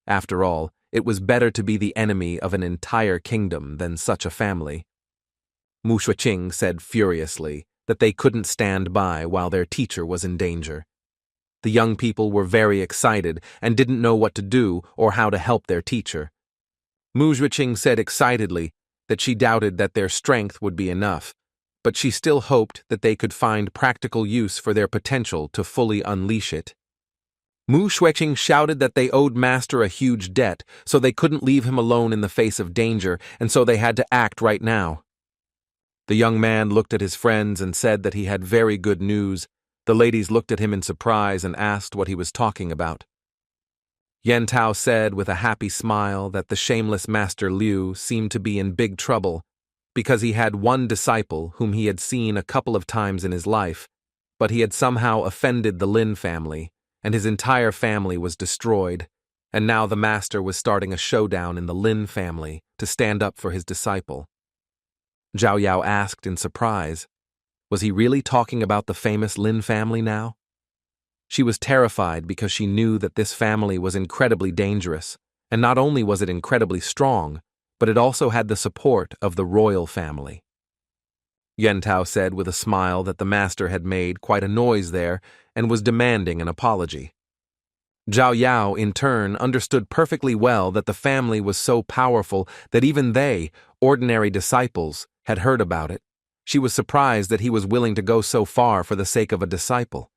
After all, it was better to be the enemy of an entire kingdom than such a family. Mu Shuiqing said furiously that they couldn't stand by while their teacher was in danger. The young people were very excited and didn't know what to do or how to help their teacher. Mu Shuiqing said excitedly that she doubted that their strength would be enough, but she still hoped that they could find practical use for their potential to fully unleash it. Mu Shuiqing shouted that they owed Master a huge debt, so they couldn't leave him alone in the face of danger, and so they had to act right now. The young man looked at his friends and said that he had very good news. The ladies looked at him in surprise and asked what he was talking about. Yen Tao said with a happy smile that the shameless Master Liu seemed to be in big trouble because he had one disciple whom he had seen a couple of times in his life, but he had somehow offended the Lin family, and his entire family was destroyed, and now the master was starting a showdown in the Lin family to stand up for his disciple. Zhao Yao asked in surprise, was he really talking about the famous Lin family now? She was terrified because she knew that this family was incredibly dangerous, and not only was it incredibly strong, but it also had the support of the royal family. Yen Tao said with a smile that the master had made quite a noise there and was demanding an apology. Zhao Yao, in turn, understood perfectly well that the family was so powerful that even they, ordinary disciples, had heard about it. She was surprised that he was willing to go so far for the sake of a disciple.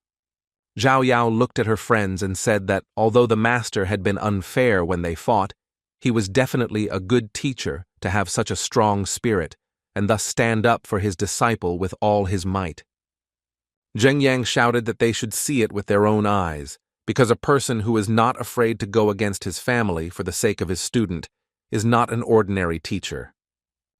Zhao Yao looked at her friends and said that although the master had been unfair when they fought, he was definitely a good teacher to have such a strong spirit and thus stand up for his disciple with all his might. Zheng Yang shouted that they should see it with their own eyes, because a person who is not afraid to go against his family for the sake of his student is not an ordinary teacher.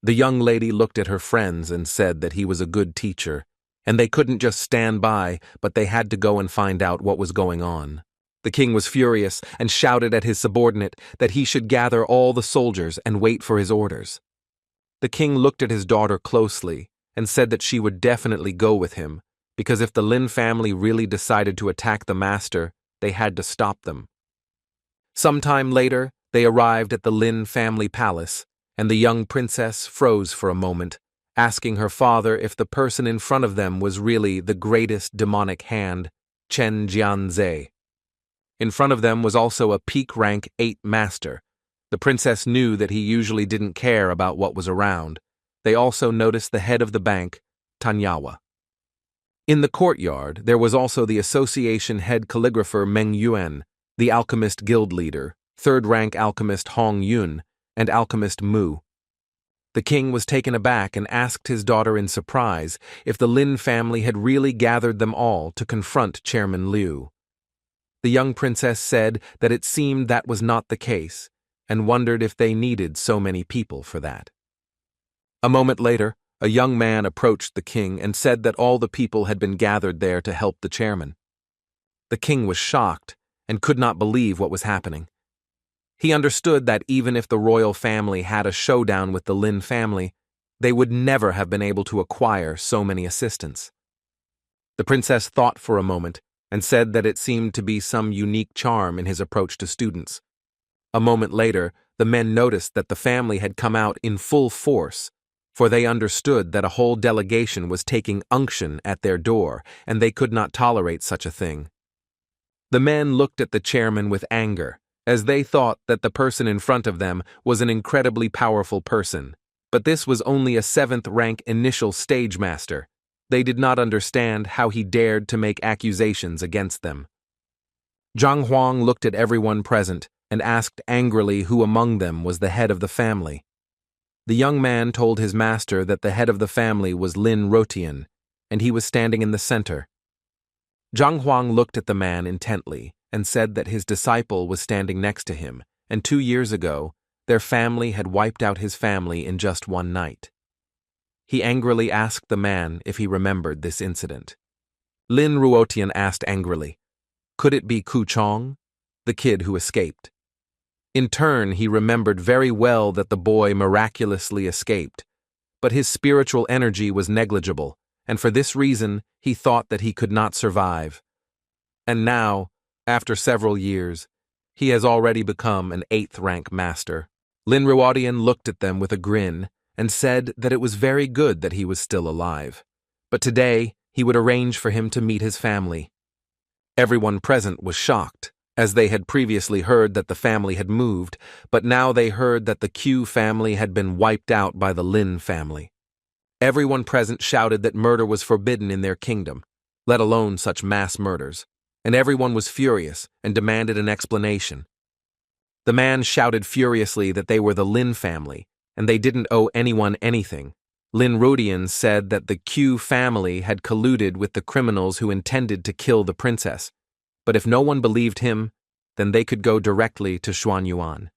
The young lady looked at her friends and said that he was a good teacher, and they couldn't just stand by, but they had to go and find out what was going on. The king was furious and shouted at his subordinate that he should gather all the soldiers and wait for his orders. The king looked at his daughter closely and said that she would definitely go with him, because if the Lin family really decided to attack the master, they had to stop them. Sometime later, they arrived at the Lin family palace, and the young princess froze for a moment, asking her father if the person in front of them was really the greatest demonic hand, Chen Jianzhe. In front of them was also a peak rank 8 master. The princess knew that he usually didn't care about what was around. They also noticed the head of the bank, Tanyawa. In the courtyard, there was also the association head calligrapher Meng Yuan, the alchemist guild leader, 3rd rank alchemist Hong Yun, and alchemist Mu. The king was taken aback and asked his daughter in surprise if the Lin family had really gathered them all to confront Chairman Liu. The young princess said that it seemed that was not the case, and wondered if they needed so many people for that. A moment later, a young man approached the king and said that all the people had been gathered there to help the chairman. The king was shocked and could not believe what was happening. He understood that even if the royal family had a showdown with the Lin family, they would never have been able to acquire so many assistants. The princess thought for a moment and said that it seemed to be some unique charm in his approach to students. A moment later, the men noticed that the family had come out in full force, for they understood that a whole delegation was taking unction at their door, and they could not tolerate such a thing. The men looked at the chairman with anger, as they thought that the person in front of them was an incredibly powerful person, but this was only a 7th rank initial stage master. They did not understand how he dared to make accusations against them. Zhang Huang looked at everyone present and asked angrily who among them was the head of the family. The young man told his master that the head of the family was Lin Rotian, and he was standing in the center. Zhang Huang looked at the man intently and said that his disciple was standing next to him, and 2 years ago, their family had wiped out his family in just one night. He angrily asked the man if he remembered this incident. Lin Ruotian asked angrily, could it be Ku Chong, the kid who escaped? In turn, he remembered very well that the boy miraculously escaped, but his spiritual energy was negligible, and for this reason, he thought that he could not survive. And now, after several years, he has already become an 8th rank master. Lin Ruotian looked at them with a grin and said that it was very good that he was still alive, but today he would arrange for him to meet his family. Everyone present was shocked, as they had previously heard that the family had moved, but now they heard that the Q family had been wiped out by the Lin family. Everyone present shouted that murder was forbidden in their kingdom, let alone such mass murders, and everyone was furious and demanded an explanation. The man shouted furiously that they were the Lin family, and they didn't owe anyone anything. Lin Rodian said that the Q family had colluded with the criminals who intended to kill the princess, but if no one believed him, then they could go directly to Xuanyuan.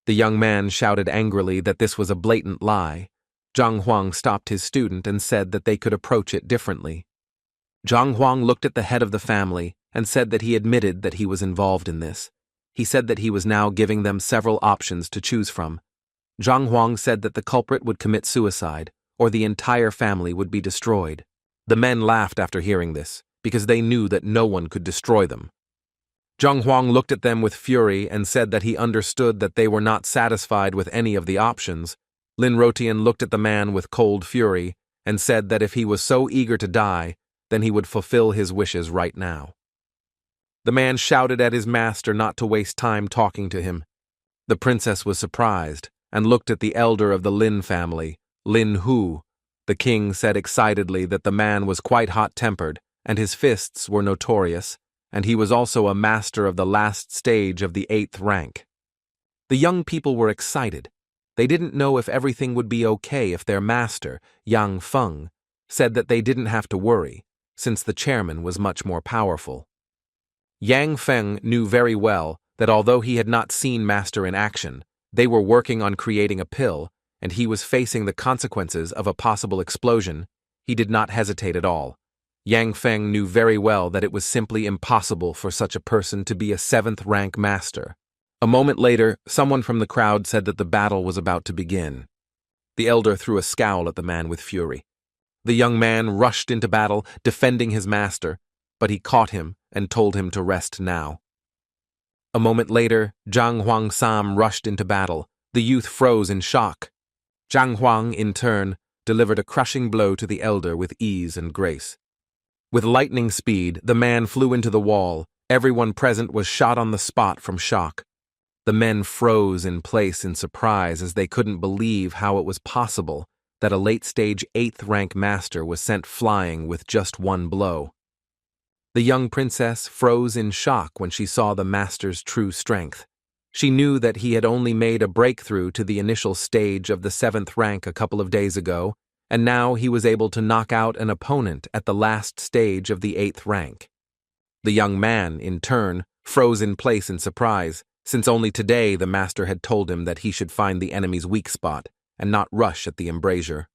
The young man shouted angrily that this was a blatant lie. Zhang Huang stopped his student and said that they could approach it differently. Zhang Huang looked at the head of the family and said that he admitted that he was involved in this. He said that he was now giving them several options to choose from. Zhang Huang said that the culprit would commit suicide, or the entire family would be destroyed. The men laughed after hearing this, because they knew that no one could destroy them. Zhang Huang looked at them with fury and said that he understood that they were not satisfied with any of the options. Lin Rotian looked at the man with cold fury and said that if he was so eager to die, then he would fulfill his wishes right now. The man shouted at his master not to waste time talking to him. The princess was surprised and looked at the elder of the Lin family, Lin Hu. The king said excitedly that the man was quite hot-tempered, and his fists were notorious, and he was also a master of the last stage of the 8th rank. The young people were excited. They didn't know if everything would be okay if their master, Yang Feng, said that they didn't have to worry, since the chairman was much more powerful. Yang Feng knew very well that although he had not seen Master in action, they were working on creating a pill, and he was facing the consequences of a possible explosion. He did not hesitate at all. Yang Feng knew very well that it was simply impossible for such a person to be a 7th rank master. A moment later, someone from the crowd said that the battle was about to begin. The elder threw a scowl at the man with fury. The young man rushed into battle, defending his master, but he caught him and told him to rest now. A moment later, Zhang Huang Sam rushed into battle. The youth froze in shock. Zhang Huang, in turn, delivered a crushing blow to the elder with ease and grace. With lightning speed, the man flew into the wall. Everyone present was shot on the spot from shock. The men froze in place in surprise as they couldn't believe how it was possible that a late-stage 8th rank master was sent flying with just one blow. The young princess froze in shock when she saw the master's true strength. She knew that he had only made a breakthrough to the initial stage of the 7th rank a couple of days ago, and now he was able to knock out an opponent at the last stage of the 8th rank. The young man, in turn, froze in place in surprise, since only today the master had told him that he should find the enemy's weak spot and not rush at the embrasure.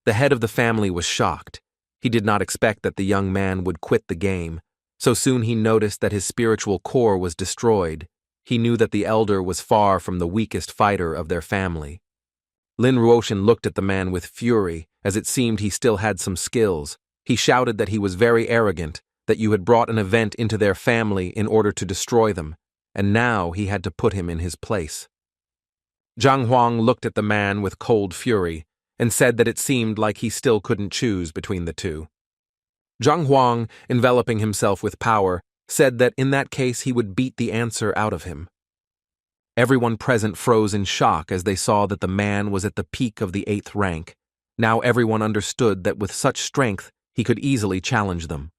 The head of the family was shocked. He did not expect that the young man would quit the game. So soon he noticed that his spiritual core was destroyed. He knew that the elder was far from the weakest fighter of their family. Lin Ruoshan looked at the man with fury, as it seemed he still had some skills. He shouted that he was very arrogant, that you had brought an event into their family in order to destroy them, and now he had to put him in his place. Zhang Huang looked at the man with cold fury, and said that it seemed like he still couldn't choose between the two. Zhang Huang, enveloping himself with power, said that in that case he would beat the answer out of him. Everyone present froze in shock as they saw that the man was at the peak of the 8th rank. Now everyone understood that with such strength he could easily challenge them.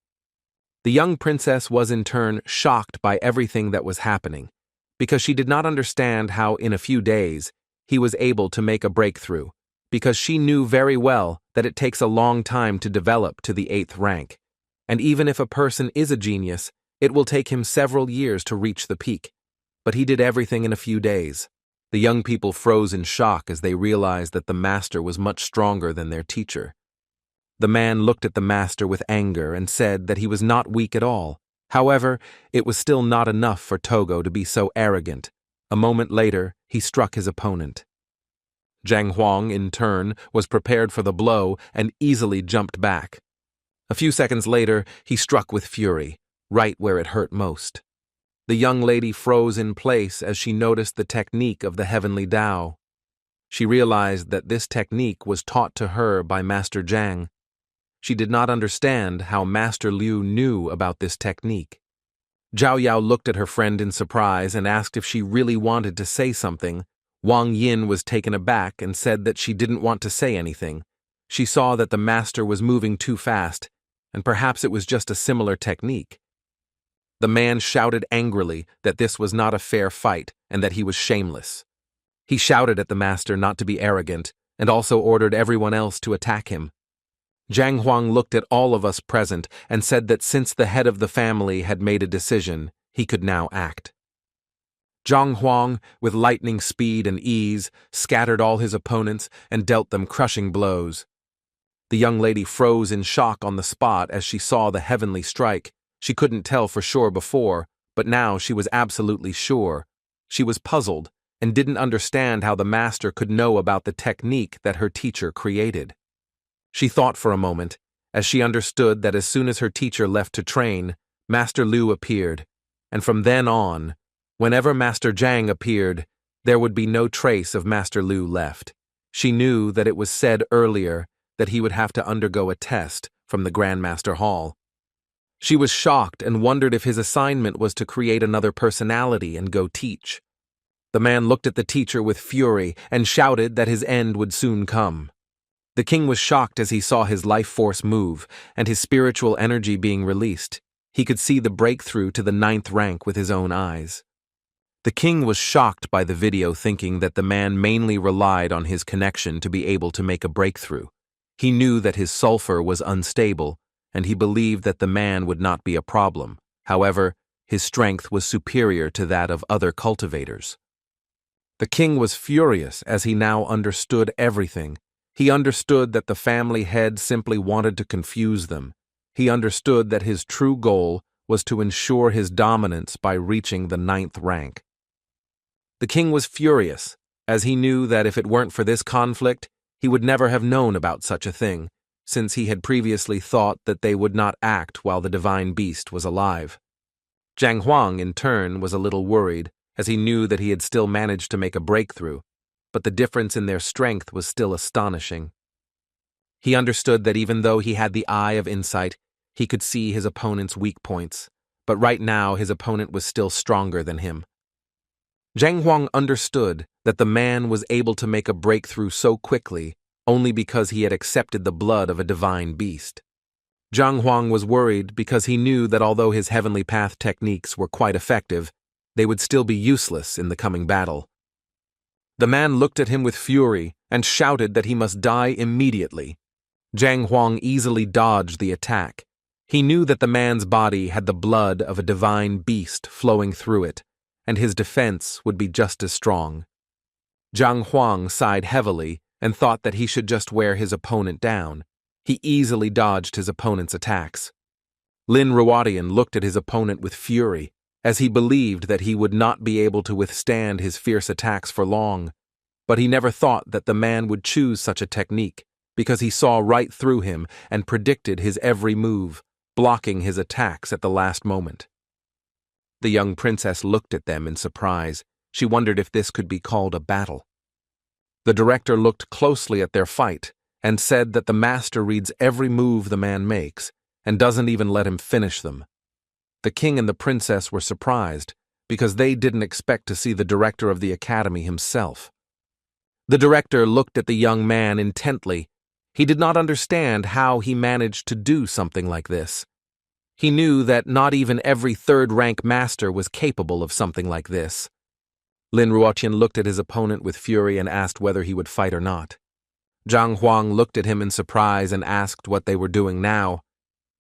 The young princess was in turn shocked by everything that was happening, because she did not understand how in a few days he was able to make a breakthrough, because she knew very well that it takes a long time to develop to the 8th rank, and even if a person is a genius, it will take him several years to reach the peak. But he did everything in a few days. The young people froze in shock as they realized that the master was much stronger than their teacher. The man looked at the master with anger and said that he was not weak at all. However, it was still not enough for Togo to be so arrogant. A moment later, he struck his opponent. Zhang Huang, in turn, was prepared for the blow and easily jumped back. A few seconds later, he struck with fury, right where it hurt most. The young lady froze in place as she noticed the technique of the heavenly Tao. She realized that this technique was taught to her by Master Zhang. She did not understand how Master Liu knew about this technique. Zhao Yao looked at her friend in surprise and asked if she really wanted to say something. Wang Yin was taken aback and said that she didn't want to say anything. She saw that the master was moving too fast, and perhaps it was just a similar technique. The man shouted angrily that this was not a fair fight and that he was shameless. He shouted at the master not to be arrogant and also ordered everyone else to attack him. Zhang Huang looked at all of us present and said that since the head of the family had made a decision, he could now act. Zhang Huang, with lightning speed and ease, scattered all his opponents and dealt them crushing blows. The young lady froze in shock on the spot as she saw the heavenly strike. She couldn't tell for sure before, but now she was absolutely sure. She was puzzled and didn't understand how the master could know about the technique that her teacher created. She thought for a moment, as she understood that as soon as her teacher left to train, Master Lu appeared, and from then on, whenever Master Zhang appeared, there would be no trace of Master Lu left. She knew that it was said earlier that he would have to undergo a test from the Grandmaster Hall. She was shocked and wondered if his assignment was to create another personality and go teach. The man looked at the teacher with fury and shouted that his end would soon come. The king was shocked as he saw his life force move and his spiritual energy being released. He could see the breakthrough to the 9th rank with his own eyes. The king was shocked by the video, thinking that the man mainly relied on his connection to be able to make a breakthrough. He knew that his sulfur was unstable, and he believed that the man would not be a problem. However, his strength was superior to that of other cultivators. The king was furious as he now understood everything. He understood that the family head simply wanted to confuse them. He understood that his true goal was to ensure his dominance by reaching the 9th rank. The king was furious, as he knew that if it weren't for this conflict, he would never have known about such a thing, since he had previously thought that they would not act while the divine beast was alive. Zhang Huang, in turn, was a little worried, as he knew that he had still managed to make a breakthrough, but the difference in their strength was still astonishing. He understood that even though he had the eye of insight, he could see his opponent's weak points, but right now his opponent was still stronger than him. Zhang Huang understood that the man was able to make a breakthrough so quickly only because he had accepted the blood of a divine beast. Zhang Huang was worried because he knew that although his heavenly path techniques were quite effective, they would still be useless in the coming battle. The man looked at him with fury and shouted that he must die immediately. Zhang Huang easily dodged the attack. He knew that the man's body had the blood of a divine beast flowing through it, and his defense would be just as strong. Zhang Huang sighed heavily and thought that he should just wear his opponent down. He easily dodged his opponent's attacks. Lin Ruodian looked at his opponent with fury, as he believed that he would not be able to withstand his fierce attacks for long, but he never thought that the man would choose such a technique, because he saw right through him and predicted his every move, blocking his attacks at the last moment. The young princess looked at them in surprise. She wondered if this could be called a battle. The director looked closely at their fight and said that the master reads every move the man makes and doesn't even let him finish them. The king and the princess were surprised because they didn't expect to see the director of the academy himself. The director looked at the young man intently. He did not understand how he managed to do something like this. He knew that not even every 3rd rank master was capable of something like this. Lin Ruodian looked at his opponent with fury and asked whether he would fight or not. Zhang Huang looked at him in surprise and asked what they were doing now.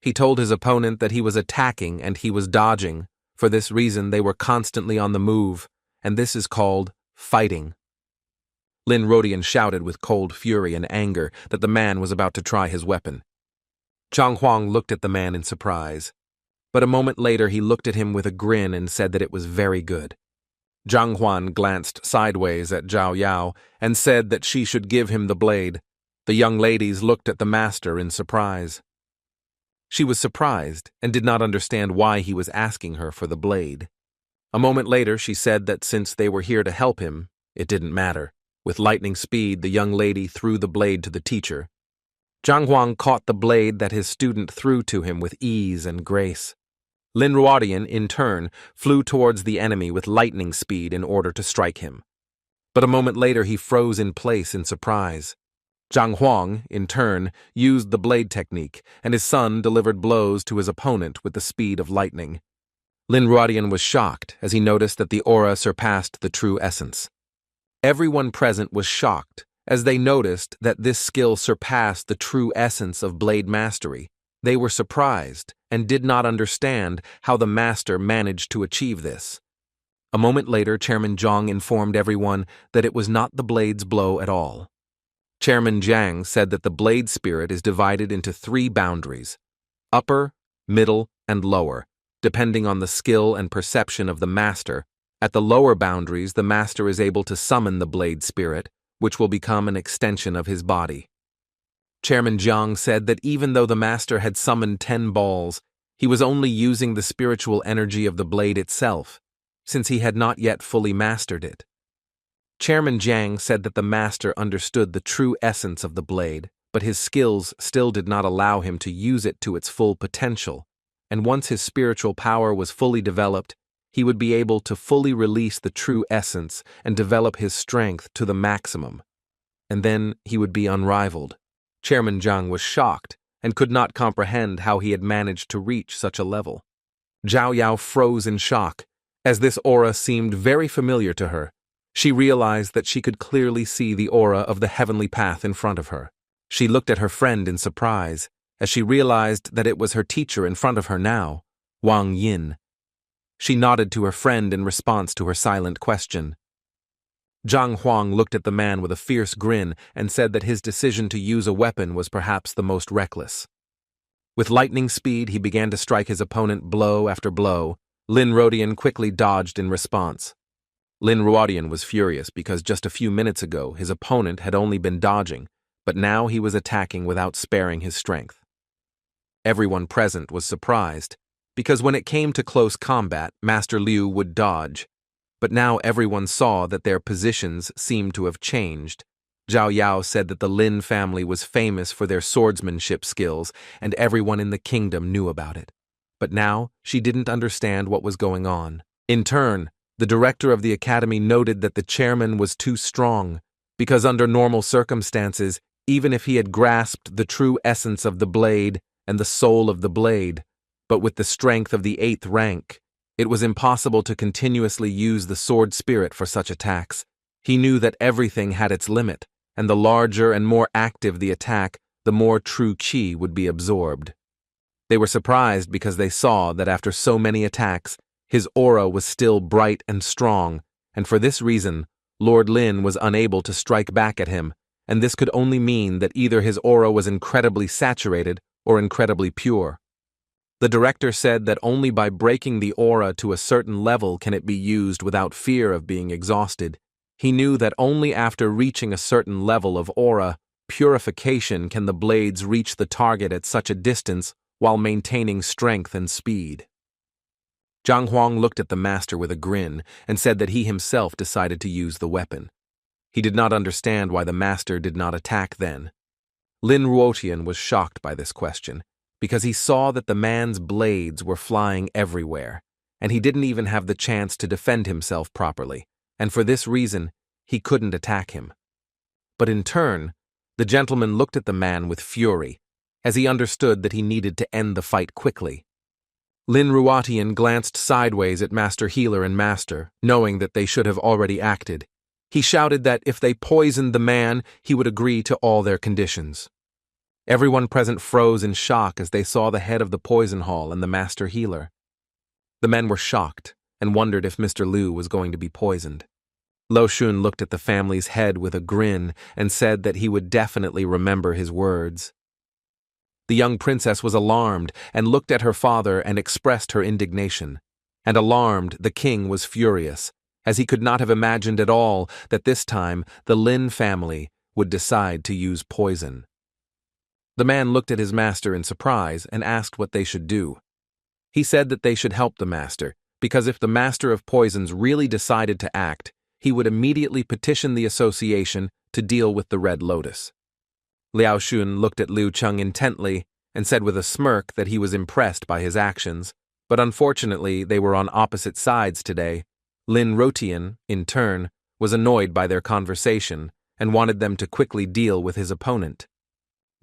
He told his opponent that he was attacking and he was dodging. For this reason, they were constantly on the move, and this is called fighting. Lin Ruodian shouted with cold fury and anger that the man was about to try his weapon. Zhang Huang looked at the man in surprise, but a moment later he looked at him with a grin and said that it was very good. Zhang Huan glanced sideways at Zhao Yao and said that she should give him the blade. The young ladies looked at the master in surprise. She was surprised and did not understand why he was asking her for the blade. A moment later she said that since they were here to help him, it didn't matter. With lightning speed, the young lady threw the blade to the teacher. Zhang Huang caught the blade that his student threw to him with ease and grace. Lin Ruodian, in turn, flew towards the enemy with lightning speed in order to strike him. But a moment later he froze in place in surprise. Zhang Huang, in turn, used the blade technique, and his son delivered blows to his opponent with the speed of lightning. Lin Ruodian was shocked as he noticed that the aura surpassed the true essence. Everyone present was shocked as they noticed that this skill surpassed the true essence of blade mastery. They were surprised and did not understand how the master managed to achieve this. A moment later, Chairman Zhang informed everyone that it was not the blade's blow at all. Chairman Zhang said that the blade spirit is divided into 3 boundaries: upper, middle, and lower, depending on the skill and perception of the master. At the lower boundaries, the master is able to summon the blade spirit, which will become an extension of his body. Chairman Zhang said that even though the master had summoned 10 balls, he was only using the spiritual energy of the blade itself, since he had not yet fully mastered it. Chairman Zhang said that the master understood the true essence of the blade, but his skills still did not allow him to use it to its full potential, and once his spiritual power was fully developed, he would be able to fully release the true essence and develop his strength to the maximum. And then he would be unrivaled. Chairman Zhang was shocked and could not comprehend how he had managed to reach such a level. Zhao Yao froze in shock, as this aura seemed very familiar to her. She realized that she could clearly see the aura of the heavenly path in front of her. She looked at her friend in surprise, as she realized that it was her teacher in front of her now, Wang Yin. She nodded to her friend in response to her silent question. Zhang Huang looked at the man with a fierce grin and said that his decision to use a weapon was perhaps the most reckless. With lightning speed, he began to strike his opponent blow after blow. Lin Rodian quickly dodged in response. Lin Rodian was furious because just a few minutes ago his opponent had only been dodging, but now he was attacking without sparing his strength. Everyone present was surprised, because when it came to close combat, Master Liu would dodge. But now everyone saw that their positions seemed to have changed. Zhao Yao said that the Lin family was famous for their swordsmanship skills, and everyone in the kingdom knew about it. But now she didn't understand what was going on. In turn, the director of the academy noted that the chairman was too strong, because under normal circumstances, even if he had grasped the true essence of the blade and the soul of the blade, but with the strength of the 8th rank, it was impossible to continuously use the sword spirit for such attacks. He knew that everything had its limit, and the larger and more active the attack, the more true qi would be absorbed. They were surprised because they saw that after so many attacks, his aura was still bright and strong, and for this reason, Lord Lin was unable to strike back at him, and this could only mean that either his aura was incredibly saturated or incredibly pure. The director said that only by breaking the aura to a certain level can it be used without fear of being exhausted. He knew that only after reaching a certain level of aura purification can the blades reach the target at such a distance while maintaining strength and speed. Zhang Huang looked at the master with a grin and said that he himself decided to use the weapon. He did not understand why the master did not attack then. Lin Ruotian was shocked by this question, because he saw that the man's blades were flying everywhere, and he didn't even have the chance to defend himself properly, and for this reason, he couldn't attack him. But in turn, the gentleman looked at the man with fury, as he understood that he needed to end the fight quickly. Lin Ruotian glanced sideways at Master Healer and Master, knowing that they should have already acted. He shouted that if they poisoned the man, he would agree to all their conditions. Everyone present froze in shock as they saw the head of the poison hall and the Master Healer. The men were shocked and wondered if Mr. Liu was going to be poisoned. Lo Shun looked at the family's head with a grin and said that he would definitely remember his words. The young princess was alarmed and looked at her father and expressed her indignation. And alarmed, the king was furious, as he could not have imagined at all that this time the Lin family would decide to use poison. The man looked at his master in surprise and asked what they should do. He said that they should help the master, because if the master of poisons really decided to act, he would immediately petition the association to deal with the Red Lotus. Liao Shun looked at Liu Cheng intently and said with a smirk that he was impressed by his actions, but unfortunately they were on opposite sides today. Lin Rotian, in turn, was annoyed by their conversation and wanted them to quickly deal with his opponent.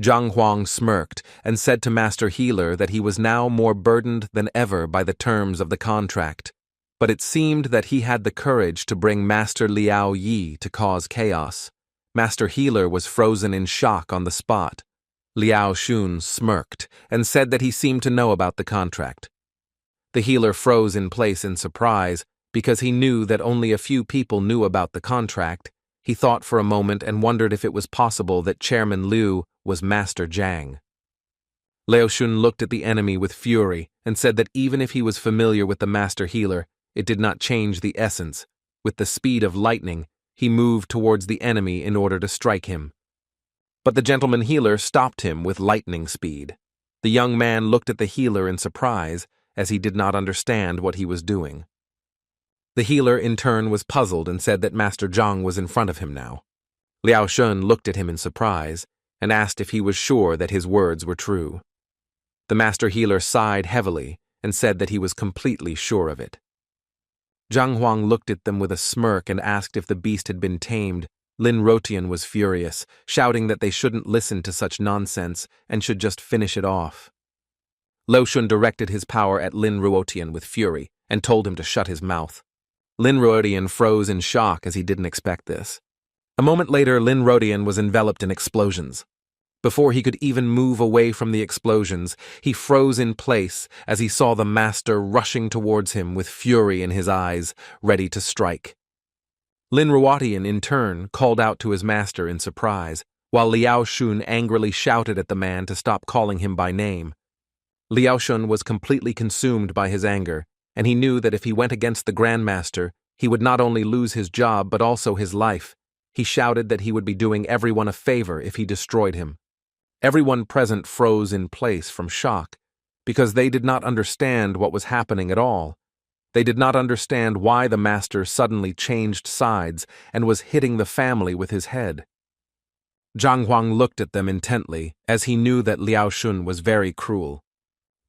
Zhang Huang smirked and said to Master Healer that he was now more burdened than ever by the terms of the contract, but it seemed that he had the courage to bring Master Liao Yi to cause chaos. Master Healer was frozen in shock on the spot. Liao Shun smirked and said that he seemed to know about the contract. The healer froze in place in surprise because he knew that only a few people knew about the contract. He thought for a moment and wondered if it was possible that Chairman Liu was Master Zhang. Liao Shun looked at the enemy with fury and said that even if he was familiar with the master healer, it did not change the essence. With the speed of lightning, he moved towards the enemy in order to strike him. But the gentleman healer stopped him with lightning speed. The young man looked at the healer in surprise, as he did not understand what he was doing. The healer, in turn, was puzzled and said that Master Zhang was in front of him now. Liao Shun looked at him in surprise and asked if he was sure that his words were true. The master healer sighed heavily and said that he was completely sure of it. Zhang Huang looked at them with a smirk and asked if the beast had been tamed. Lin Rotian was furious, shouting that they shouldn't listen to such nonsense and should just finish it off. Lo Shun directed his power at Lin Ruotian with fury and told him to shut his mouth. Lin Ruotian froze in shock as he didn't expect this. A moment later, Lin Ruotian was enveloped in explosions. Before he could even move away from the explosions, he froze in place as he saw the master rushing towards him with fury in his eyes, ready to strike. Lin Ruotian, in turn, called out to his master in surprise, while Liao Shun angrily shouted at the man to stop calling him by name. Liao Shun was completely consumed by his anger, and he knew that if he went against the grandmaster, he would not only lose his job but also his life. He shouted that he would be doing everyone a favor if he destroyed him. Everyone present froze in place from shock, because they did not understand what was happening at all. They did not understand why the master suddenly changed sides and was hitting the family with his head. Zhang Huang looked at them intently, as he knew that Liao Shun was very cruel.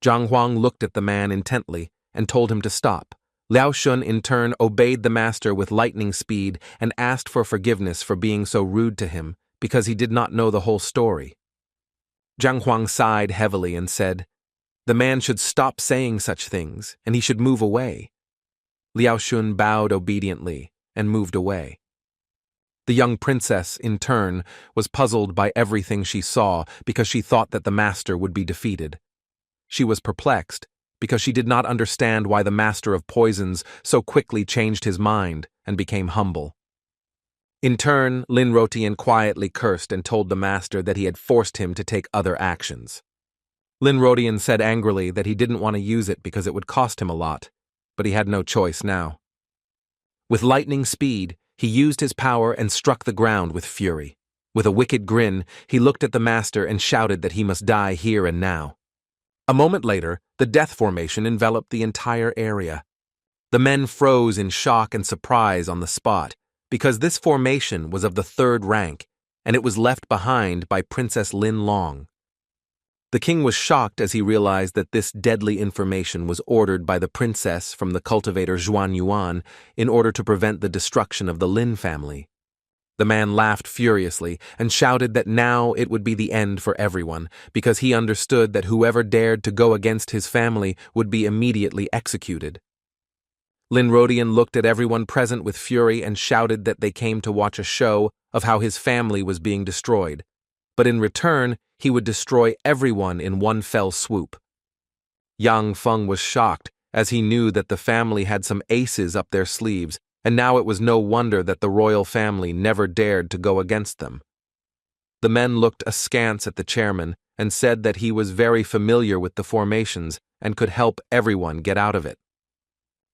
Zhang Huang looked at the man intently and told him to stop. Liao Shun in turn obeyed the master with lightning speed and asked for forgiveness for being so rude to him, because he did not know the whole story. Zhang Huang sighed heavily and said, "The man should stop saying such things, and he should move away." Liao Shun bowed obediently and moved away. The young princess, in turn, was puzzled by everything she saw because she thought that the master would be defeated. She was perplexed because she did not understand why the master of poisons so quickly changed his mind and became humble. In turn, Lin Rotian quietly cursed and told the master that he had forced him to take other actions. Lin Rotian said angrily that he didn't want to use it because it would cost him a lot, but he had no choice now. With lightning speed, he used his power and struck the ground with fury. With a wicked grin, he looked at the master and shouted that he must die here and now. A moment later, the death formation enveloped the entire area. The men froze in shock and surprise on the spot, because this formation was of the 3rd rank, and it was left behind by Princess Lin Long. The king was shocked as he realized that this deadly information was ordered by the princess from the cultivator Zhuan Yuan in order to prevent the destruction of the Lin family. The man laughed furiously and shouted that now it would be the end for everyone, because he understood that whoever dared to go against his family would be immediately executed. Lin Rotian looked at everyone present with fury and shouted that they came to watch a show of how his family was being destroyed, but in return, he would destroy everyone in one fell swoop. Yang Feng was shocked, as he knew that the family had some aces up their sleeves, and now it was no wonder that the royal family never dared to go against them. The men looked askance at the chairman and said that he was very familiar with the formations and could help everyone get out of it.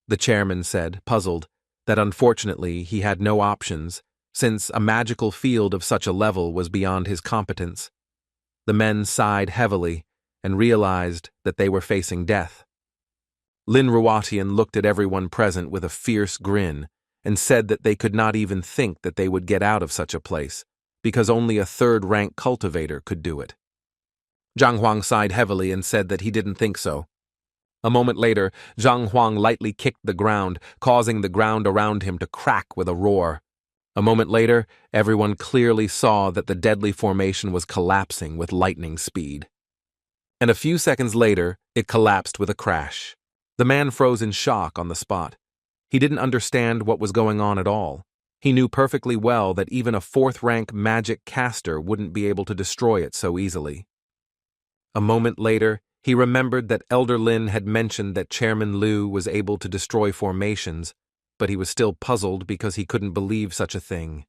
The chairman said, puzzled, that unfortunately he had no options, since a magical field of such a level was beyond his competence. The men sighed heavily and realized that they were facing death. Lin Ruotian looked at everyone present with a fierce grin and said that they could not even think that they would get out of such a place, because only a 3rd rank cultivator could do it. Zhang Huang sighed heavily and said that he didn't think so. A moment later, Zhang Huang lightly kicked the ground, causing the ground around him to crack with a roar. A moment later, everyone clearly saw that the deadly formation was collapsing with lightning speed. And a few seconds later, it collapsed with a crash. The man froze in shock on the spot. He didn't understand what was going on at all. He knew perfectly well that even a 4th rank magic caster wouldn't be able to destroy it so easily. A moment later, he remembered that Elder Lin had mentioned that Chairman Liu was able to destroy formations, but he was still puzzled because he couldn't believe such a thing.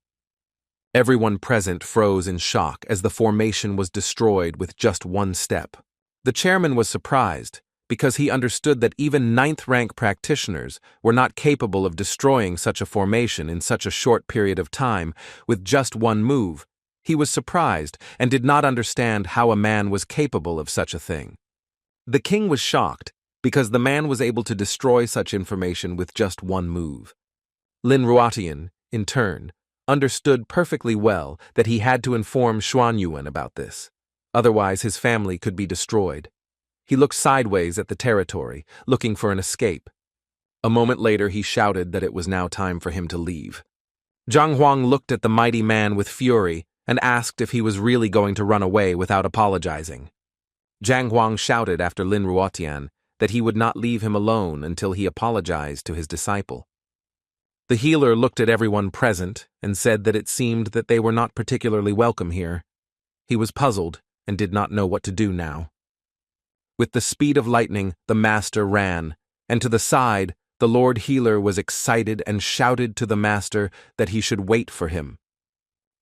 Everyone present froze in shock as the formation was destroyed with just one step. The chairman was surprised because he understood that even ninth-rank practitioners were not capable of destroying such a formation in such a short period of time with just one move. He was surprised and did not understand how a man was capable of such a thing. The king was shocked because the man was able to destroy such information with just one move. Lin Ruotian, in turn, understood perfectly well that he had to inform Xuanyuan about this. Otherwise, his family could be destroyed. He looked sideways at the territory, looking for an escape. A moment later, he shouted that it was now time for him to leave. Zhang Huang looked at the mighty man with fury and asked if he was really going to run away without apologizing. Zhang Huang shouted after Lin Ruotian that he would not leave him alone until he apologized to his disciple. The healer looked at everyone present and said that it seemed that they were not particularly welcome here. He was puzzled and did not know what to do now. With the speed of lightning, the master ran, and to the side, the Lord Healer was excited and shouted to the master that he should wait for him.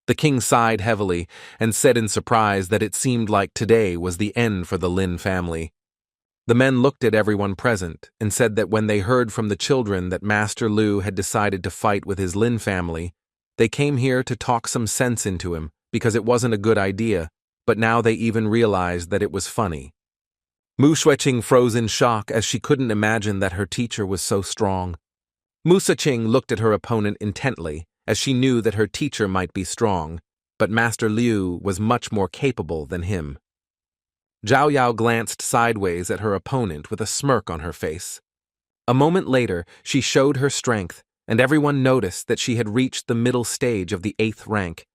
The king sighed heavily and said in surprise that it seemed like today was the end for the Lin family. The men looked at everyone present and said that when they heard from the children that Master Liu had decided to fight with his Lin family, they came here to talk some sense into him because it wasn't a good idea, but now they even realized that it was funny. Mu Xueqing froze in shock as she couldn't imagine that her teacher was so strong. Mu Siqing looked at her opponent intently as she knew that her teacher might be strong, but Master Liu was much more capable than him. Zhao Yao glanced sideways at her opponent with a smirk on her face. A moment later, she showed her strength, and everyone noticed that she had reached the middle stage of the 8th rank.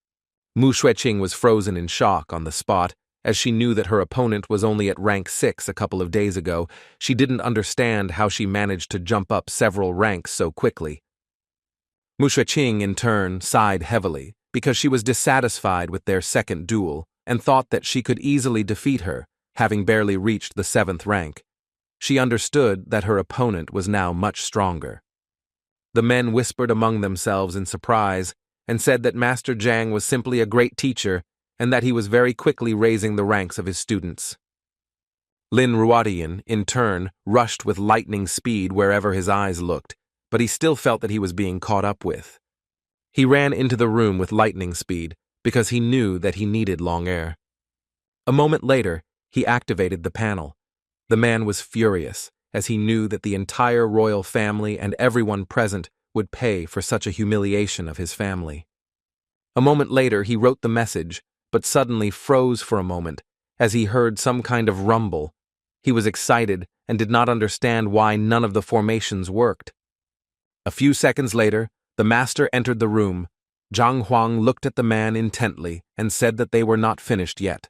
Mu Xueqing was frozen in shock on the spot, as she knew that her opponent was only at rank 6 a couple of days ago. She didn't understand how she managed to jump up several ranks so quickly. Mu Xueqing, in turn, sighed heavily because she was dissatisfied with their second duel and thought that she could easily defeat her, having barely reached the 7th rank. She understood that her opponent was now much stronger. The men whispered among themselves in surprise and said that Master Zhang was simply a great teacher and that he was very quickly raising the ranks of his students. Lin Ruotian, in turn, rushed with lightning speed wherever his eyes looked, but he still felt that he was being caught up with. He ran into the room with lightning speed because he knew that he needed long air. A moment later, he activated the panel. The man was furious, as he knew that the entire royal family and everyone present would pay for such a humiliation of his family. A moment later, he wrote the message, but suddenly froze for a moment as he heard some kind of rumble. He was excited and did not understand why none of the formations worked. A few seconds later, the master entered the room. Zhang Huang looked at the man intently and said that they were not finished yet.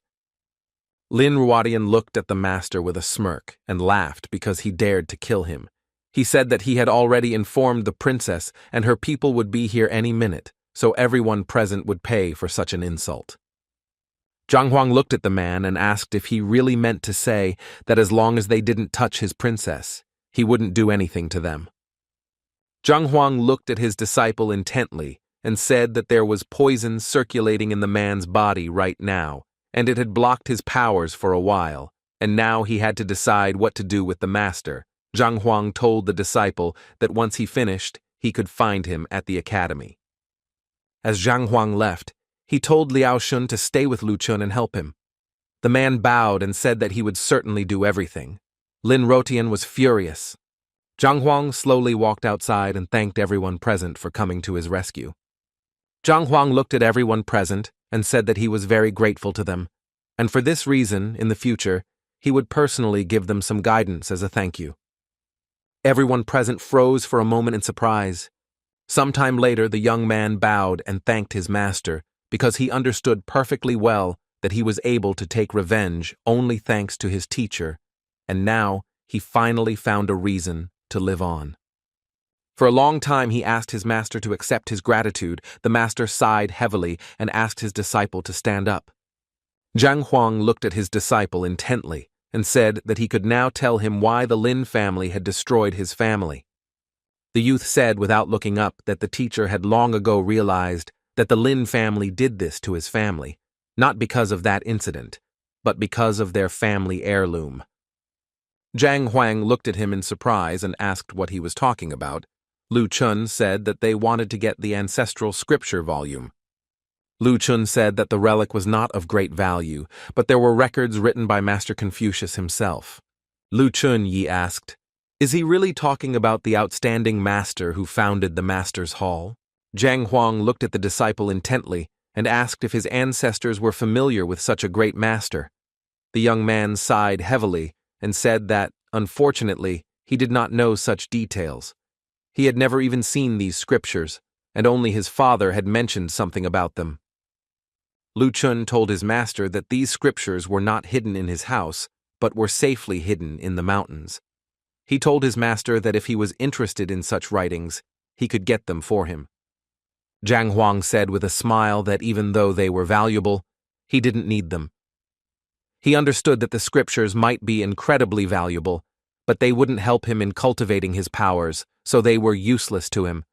Lin Ruotian looked at the master with a smirk and laughed because he dared to kill him. He said that he had already informed the princess and her people would be here any minute, so everyone present would pay for such an insult. Zhang Huang looked at the man and asked if he really meant to say that as long as they didn't touch his princess, he wouldn't do anything to them. Zhang Huang looked at his disciple intently and said that there was poison circulating in the man's body right now, and it had blocked his powers for a while, and now he had to decide what to do with the master. Zhang Huang told the disciple that once he finished, he could find him at the academy. As Zhang Huang left, he told Liao Shun to stay with Lu Chun and help him. The man bowed and said that he would certainly do everything. Lin Ruotian was furious. Zhang Huang slowly walked outside and thanked everyone present for coming to his rescue. Zhang Huang looked at everyone present and said that he was very grateful to them, and for this reason, in the future, he would personally give them some guidance as a thank you. Everyone present froze for a moment in surprise. Sometime later, the young man bowed and thanked his master because he understood perfectly well that he was able to take revenge only thanks to his teacher, and now he finally found a reason to live on. For a long time he asked his master to accept his gratitude. The master sighed heavily and asked his disciple to stand up. Zhang Huang looked at his disciple intently and said that he could now tell him why the Lin family had destroyed his family. The youth said without looking up that the teacher had long ago realized that the Lin family did this to his family, not because of that incident, but because of their family heirloom. Zhang Huang looked at him in surprise and asked what he was talking about. Lu Chun said that they wanted to get the ancestral scripture volume. Lu Chun said that the relic was not of great value, but there were records written by Master Confucius himself. Lu Chun Yi asked, "Is he really talking about the outstanding master who founded the Master's Hall?" Zhang Huang looked at the disciple intently and asked if his ancestors were familiar with such a great master. The young man sighed heavily and said that, unfortunately, he did not know such details. He had never even seen these scriptures, and only his father had mentioned something about them. Lu Chun told his master that these scriptures were not hidden in his house, but were safely hidden in the mountains. He told his master that if he was interested in such writings, he could get them for him. Zhang Huang said with a smile that even though they were valuable, he didn't need them. He understood that the scriptures might be incredibly valuable, but they wouldn't help him in cultivating his powers, so they were useless to him,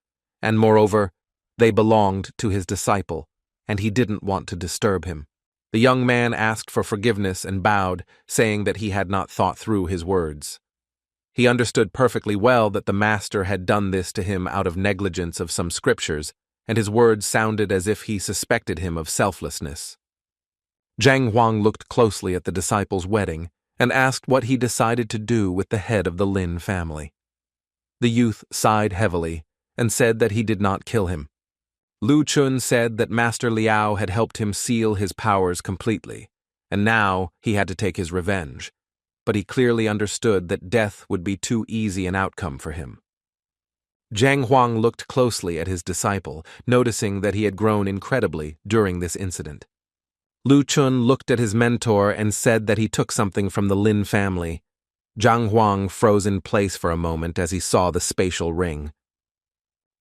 and moreover, they belonged to his disciple, and he didn't want to disturb him. The young man asked for forgiveness and bowed, saying that he had not thought through his words. He understood perfectly well that the master had done this to him out of negligence of some scriptures, and his words sounded as if he suspected him of selflessness. Zhang Huang looked closely at the disciple's wedding and asked what he decided to do with the head of the Lin family. The youth sighed heavily and said that he did not kill him. Lu Chun said that Master Liao had helped him seal his powers completely, and now he had to take his revenge, but he clearly understood that death would be too easy an outcome for him. Zhang Huang looked closely at his disciple, noticing that he had grown incredibly during this incident. Lu Chun looked at his mentor and said that he took something from the Lin family. Zhang Huang froze in place for a moment as he saw the spatial ring.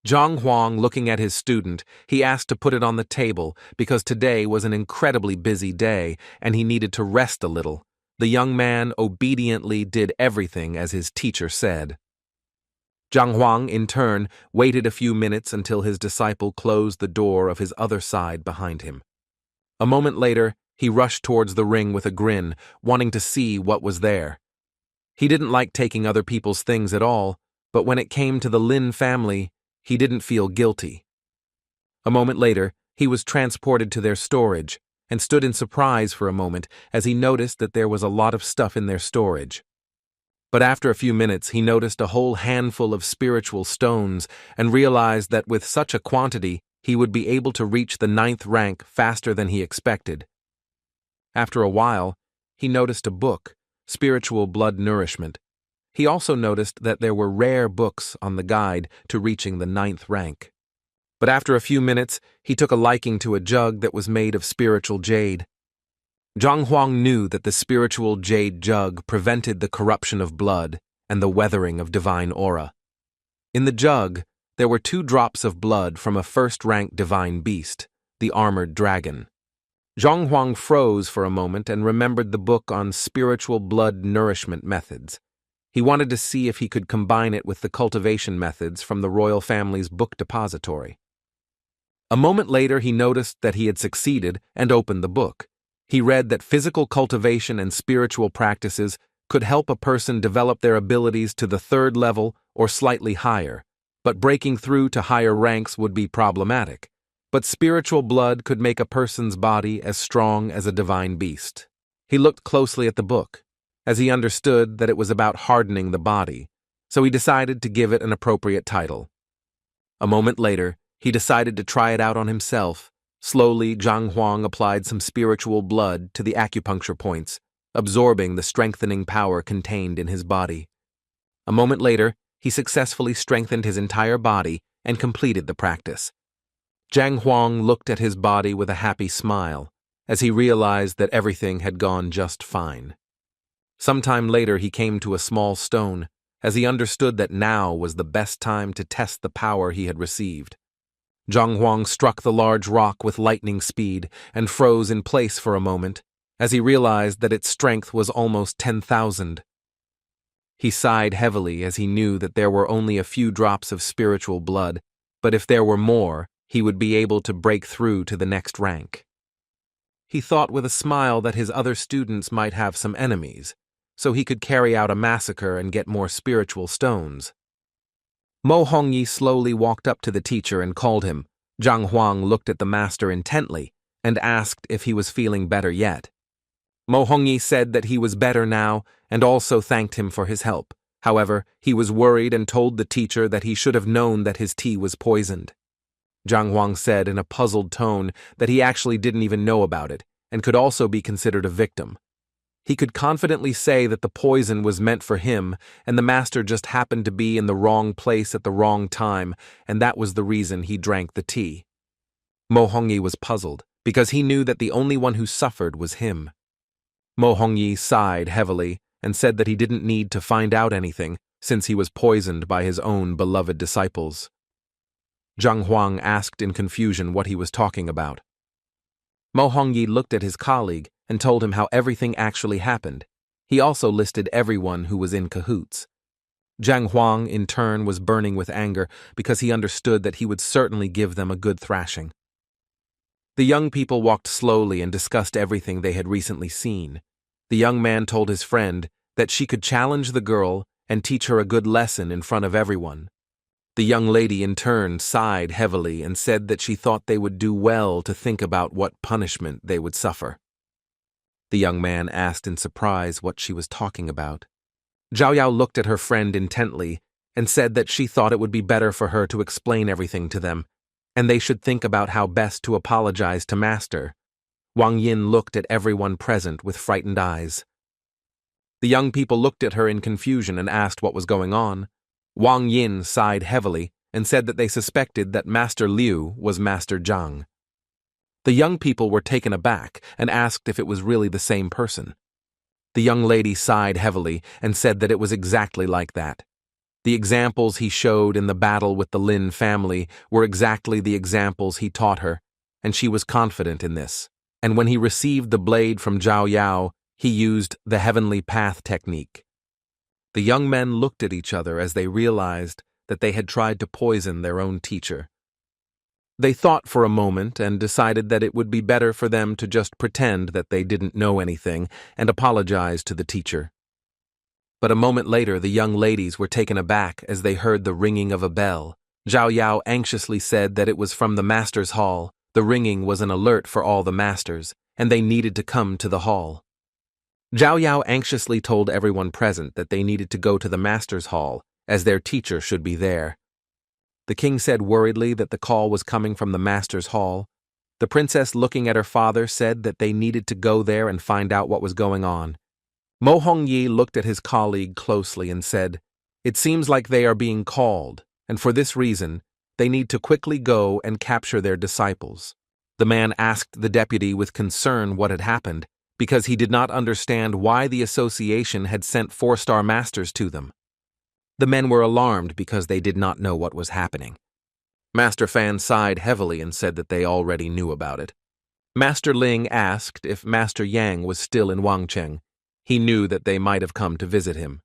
Zhang Huang, looking at his student, he asked to put it on the table because today was an incredibly busy day and he needed to rest a little. The young man obediently did everything as his teacher said. Zhang Huang, in turn, waited a few minutes until his disciple closed the door of his other side behind him. A moment later, he rushed towards the ring with a grin, wanting to see what was there. He didn't like taking other people's things at all, but when it came to the Lin family, he didn't feel guilty. A moment later, he was transported to their storage and stood in surprise for a moment as he noticed that there was a lot of stuff in their storage. But after a few minutes, he noticed a whole handful of spiritual stones and realized that with such a quantity, he would be able to reach the 9th rank faster than he expected. After a while, he noticed a book, Spiritual Blood Nourishment. He also noticed that there were rare books on the guide to reaching the 9th rank. But after a few minutes, he took a liking to a jug that was made of spiritual jade. Zhang Huang knew that the spiritual jade jug prevented the corruption of blood and the weathering of divine aura. In the jug, there were 2 drops of blood from a 1st-rank divine beast, the armored dragon. Zhang Huang froze for a moment and remembered the book on spiritual blood nourishment methods. He wanted to see if he could combine it with the cultivation methods from the royal family's book depository. A moment later, he noticed that he had succeeded and opened the book. He read that physical cultivation and spiritual practices could help a person develop their abilities to the 3rd level or slightly higher, but breaking through to higher ranks would be problematic. But spiritual blood could make a person's body as strong as a divine beast. He looked closely at the book, as he understood that it was about hardening the body, so he decided to give it an appropriate title. A moment later, he decided to try it out on himself. Slowly, Zhang Huang applied some spiritual blood to the acupuncture points, absorbing the strengthening power contained in his body. A moment later, he successfully strengthened his entire body and completed the practice. Zhang Huang looked at his body with a happy smile, as he realized that everything had gone just fine. Sometime later, he came to a small stone, as he understood that now was the best time to test the power he had received. Zhang Huang struck the large rock with lightning speed and froze in place for a moment, as he realized that its strength was almost 10,000. He sighed heavily as he knew that there were only a few drops of spiritual blood, but if there were more, he would be able to break through to the next rank. He thought with a smile that his other students might have some enemies, so he could carry out a massacre and get more spiritual stones. Mo Hongyi slowly walked up to the teacher and called him. Zhang Huang looked at the master intently and asked if he was feeling better yet. Mo Hongyi said that he was better now and also thanked him for his help. However, he was worried and told the teacher that he should have known that his tea was poisoned. Zhang Huang said in a puzzled tone that he actually didn't even know about it and could also be considered a victim. He could confidently say that the poison was meant for him and the master just happened to be in the wrong place at the wrong time, and that was the reason he drank the tea. Mo Hongyi was puzzled because he knew that the only one who suffered was him. Mo Hongyi sighed heavily and said that he didn't need to find out anything since he was poisoned by his own beloved disciples. Zhang Huang asked in confusion what he was talking about. Mo Hongyi looked at his colleague and told him how everything actually happened. He also listed everyone who was in cahoots. Zhang Huang, in turn, was burning with anger because he understood that he would certainly give them a good thrashing. The young people walked slowly and discussed everything they had recently seen. The young man told his friend that she could challenge the girl and teach her a good lesson in front of everyone. The young lady in turn sighed heavily and said that she thought they would do well to think about what punishment they would suffer. The young man asked in surprise what she was talking about. Zhao Yao looked at her friend intently and said that she thought it would be better for her to explain everything to them, and they should think about how best to apologize to Master. Wang Yin looked at everyone present with frightened eyes. The young people looked at her in confusion and asked what was going on. Wang Yin sighed heavily and said that they suspected that Master Liu was Master Zhang. The young people were taken aback and asked if it was really the same person. The young lady sighed heavily and said that it was exactly like that. The examples he showed in the battle with the Lin family were exactly the examples he taught her, and she was confident in this. And when he received the blade from Zhao Yao, he used the heavenly path technique. The young men looked at each other as they realized that they had tried to poison their own teacher. They thought for a moment and decided that it would be better for them to just pretend that they didn't know anything and apologize to the teacher. But a moment later, the young ladies were taken aback as they heard the ringing of a bell. Zhao Yao anxiously said that it was from the master's hall. The ringing was an alert for all the masters, and they needed to come to the hall. Zhao Yao anxiously told everyone present that they needed to go to the master's hall, as their teacher should be there. The king said worriedly that the call was coming from the master's hall. The princess, looking at her father, said that they needed to go there and find out what was going on. Mo Hongyi looked at his colleague closely and said, "It seems like they are being called, and for this reason, they need to quickly go and capture their disciples." The man asked the deputy with concern what had happened, because he did not understand why the association had sent 4-star masters to them. The men were alarmed because they did not know what was happening. Master Fan sighed heavily and said that they already knew about it. Master Ling asked if Master Yang was still in Wangcheng. He knew that they might have come to visit him.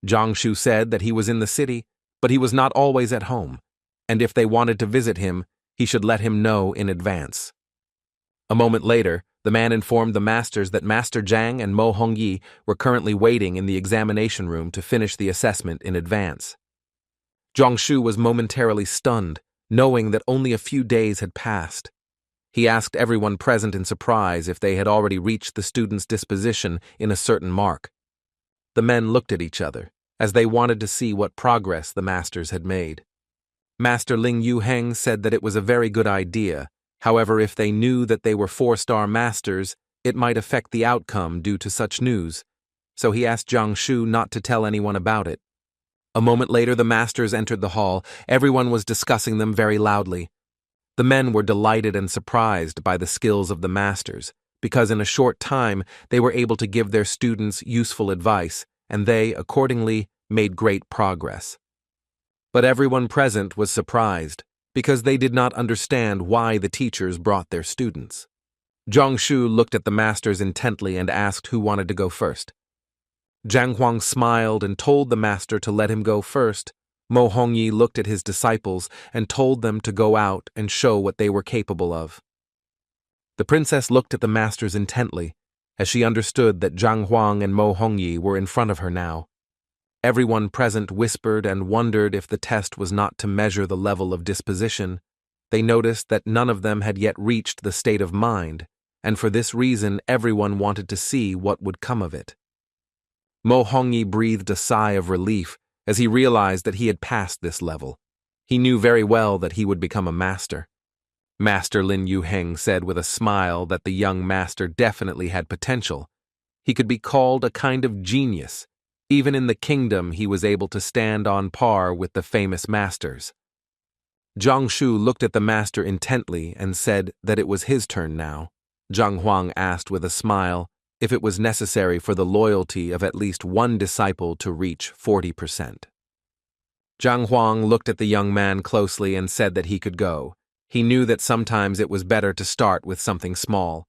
Zhang Shu said that he was in the city, but he was not always at home, and if they wanted to visit him, he should let him know in advance. A moment later, the man informed the masters that Master Zhang and Mo Hongyi were currently waiting in the examination room to finish the assessment in advance. Zhang Shu was momentarily stunned, knowing that only a few days had passed. He asked everyone present in surprise if they had already reached the student's disposition in a certain mark. The men looked at each other, as they wanted to see what progress the masters had made. Master Ling Yuheng said that it was a very good idea. However, if they knew that they were 4-star masters, it might affect the outcome due to such news, so he asked Zhang Shu not to tell anyone about it. A moment later, the masters entered the hall. Everyone was discussing them very loudly. The men were delighted and surprised by the skills of the masters, because in a short time they were able to give their students useful advice, and they, accordingly, made great progress. But everyone present was surprised, because they did not understand why the teachers brought their students. Zhongshu looked at the masters intently and asked who wanted to go first. Zhang Huang smiled and told the master to let him go first. Mo Hongyi looked at his disciples and told them to go out and show what they were capable of. The princess looked at the masters intently, as she understood that Zhang Huang and Mo Hongyi were in front of her now. Everyone present whispered and wondered if the test was not to measure the level of disposition. They noticed that none of them had yet reached the state of mind, and for this reason everyone wanted to see what would come of it. Mo Hongyi breathed a sigh of relief as he realized that he had passed this level. He knew very well that he would become a master. Master Lin Yuheng said with a smile that the young master definitely had potential. He could be called a kind of genius. Even in the kingdom, he was able to stand on par with the famous masters. Zhongshu looked at the master intently and said that it was his turn now. Zhang Huang asked with a smile if it was necessary for the loyalty of at least one disciple to reach 40%. Zhang Huang looked at the young man closely and said that he could go. He knew that sometimes it was better to start with something small.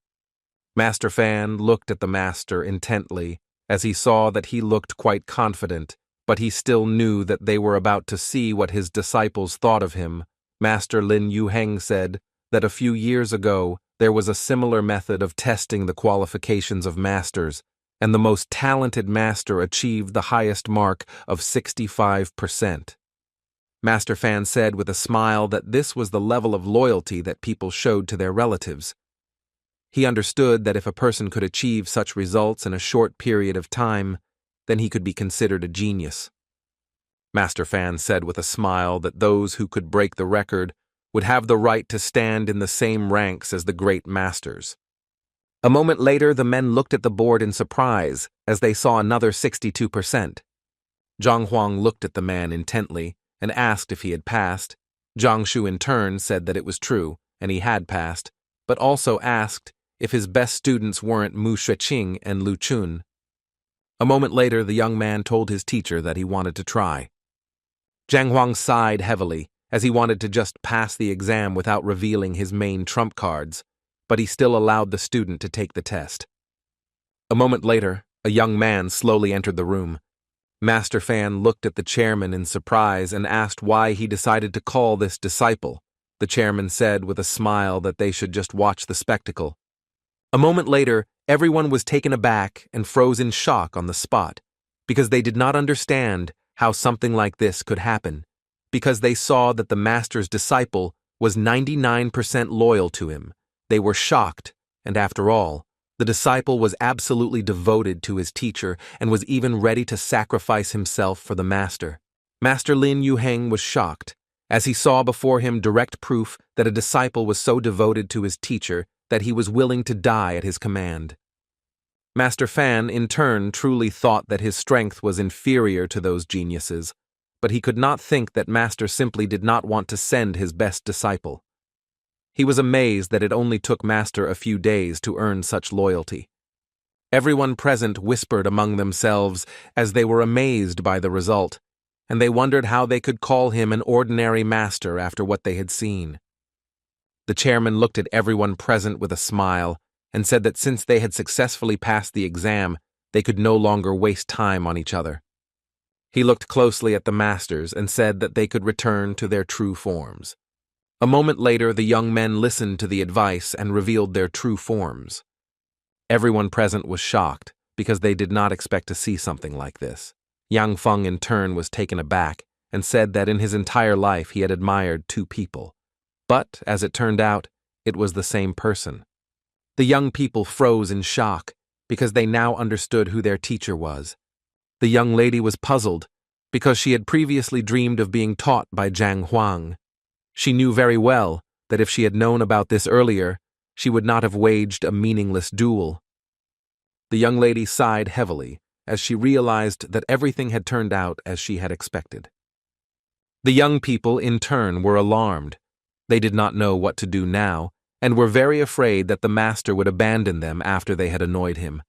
Master Fan looked at the master intently, as he saw that he looked quite confident, but he still knew that they were about to see what his disciples thought of him. Master Lin Yuheng said that a few years ago there was a similar method of testing the qualifications of masters, and the most talented master achieved the highest mark of 65%. Master Fan said with a smile that this was the level of loyalty that people showed to their relatives. He understood that if a person could achieve such results in a short period of time, then he could be considered a genius. Master Fan said with a smile that those who could break the record would have the right to stand in the same ranks as the great masters. A moment later, the men looked at the board in surprise as they saw another 62%. Zhang Huang looked at the man intently and asked if he had passed. Zhongshu in turn said that it was true, and he had passed, but also asked if his best students weren't Mu Shuqing and Lu Chun. A moment later, the young man told his teacher that he wanted to try. Zhang Huang sighed heavily, as he wanted to just pass the exam without revealing his main trump cards, but he still allowed the student to take the test. A moment later, a young man slowly entered the room. Master Fan looked at the chairman in surprise and asked why he decided to call this disciple. The chairman said with a smile that they should just watch the spectacle. A moment later, everyone was taken aback and froze in shock on the spot, because they did not understand how something like this could happen, because they saw that the master's disciple was 99% loyal to him. They were shocked, and after all, the disciple was absolutely devoted to his teacher and was even ready to sacrifice himself for the master. Master Lin Yuheng was shocked, as he saw before him direct proof that a disciple was so devoted to his teacher that he was willing to die at his command. Master Fan, in turn, truly thought that his strength was inferior to those geniuses, but he could not think that Master simply did not want to send his best disciple. He was amazed that it only took Master a few days to earn such loyalty. Everyone present whispered among themselves as they were amazed by the result, and they wondered how they could call him an ordinary master after what they had seen. The chairman looked at everyone present with a smile and said that since they had successfully passed the exam, they could no longer waste time on each other. He looked closely at the masters and said that they could return to their true forms. A moment later, the young men listened to the advice and revealed their true forms. Everyone present was shocked because they did not expect to see something like this. Yang Feng in turn was taken aback and said that in his entire life he had admired two people. But, as it turned out, it was the same person. The young people froze in shock because they now understood who their teacher was. The young lady was puzzled because she had previously dreamed of being taught by Zhang Huang. She knew very well that if she had known about this earlier, she would not have waged a meaningless duel. The young lady sighed heavily as she realized that everything had turned out as she had expected. The young people, in turn, were alarmed. They did not know what to do now, and were very afraid that the master would abandon them after they had annoyed him.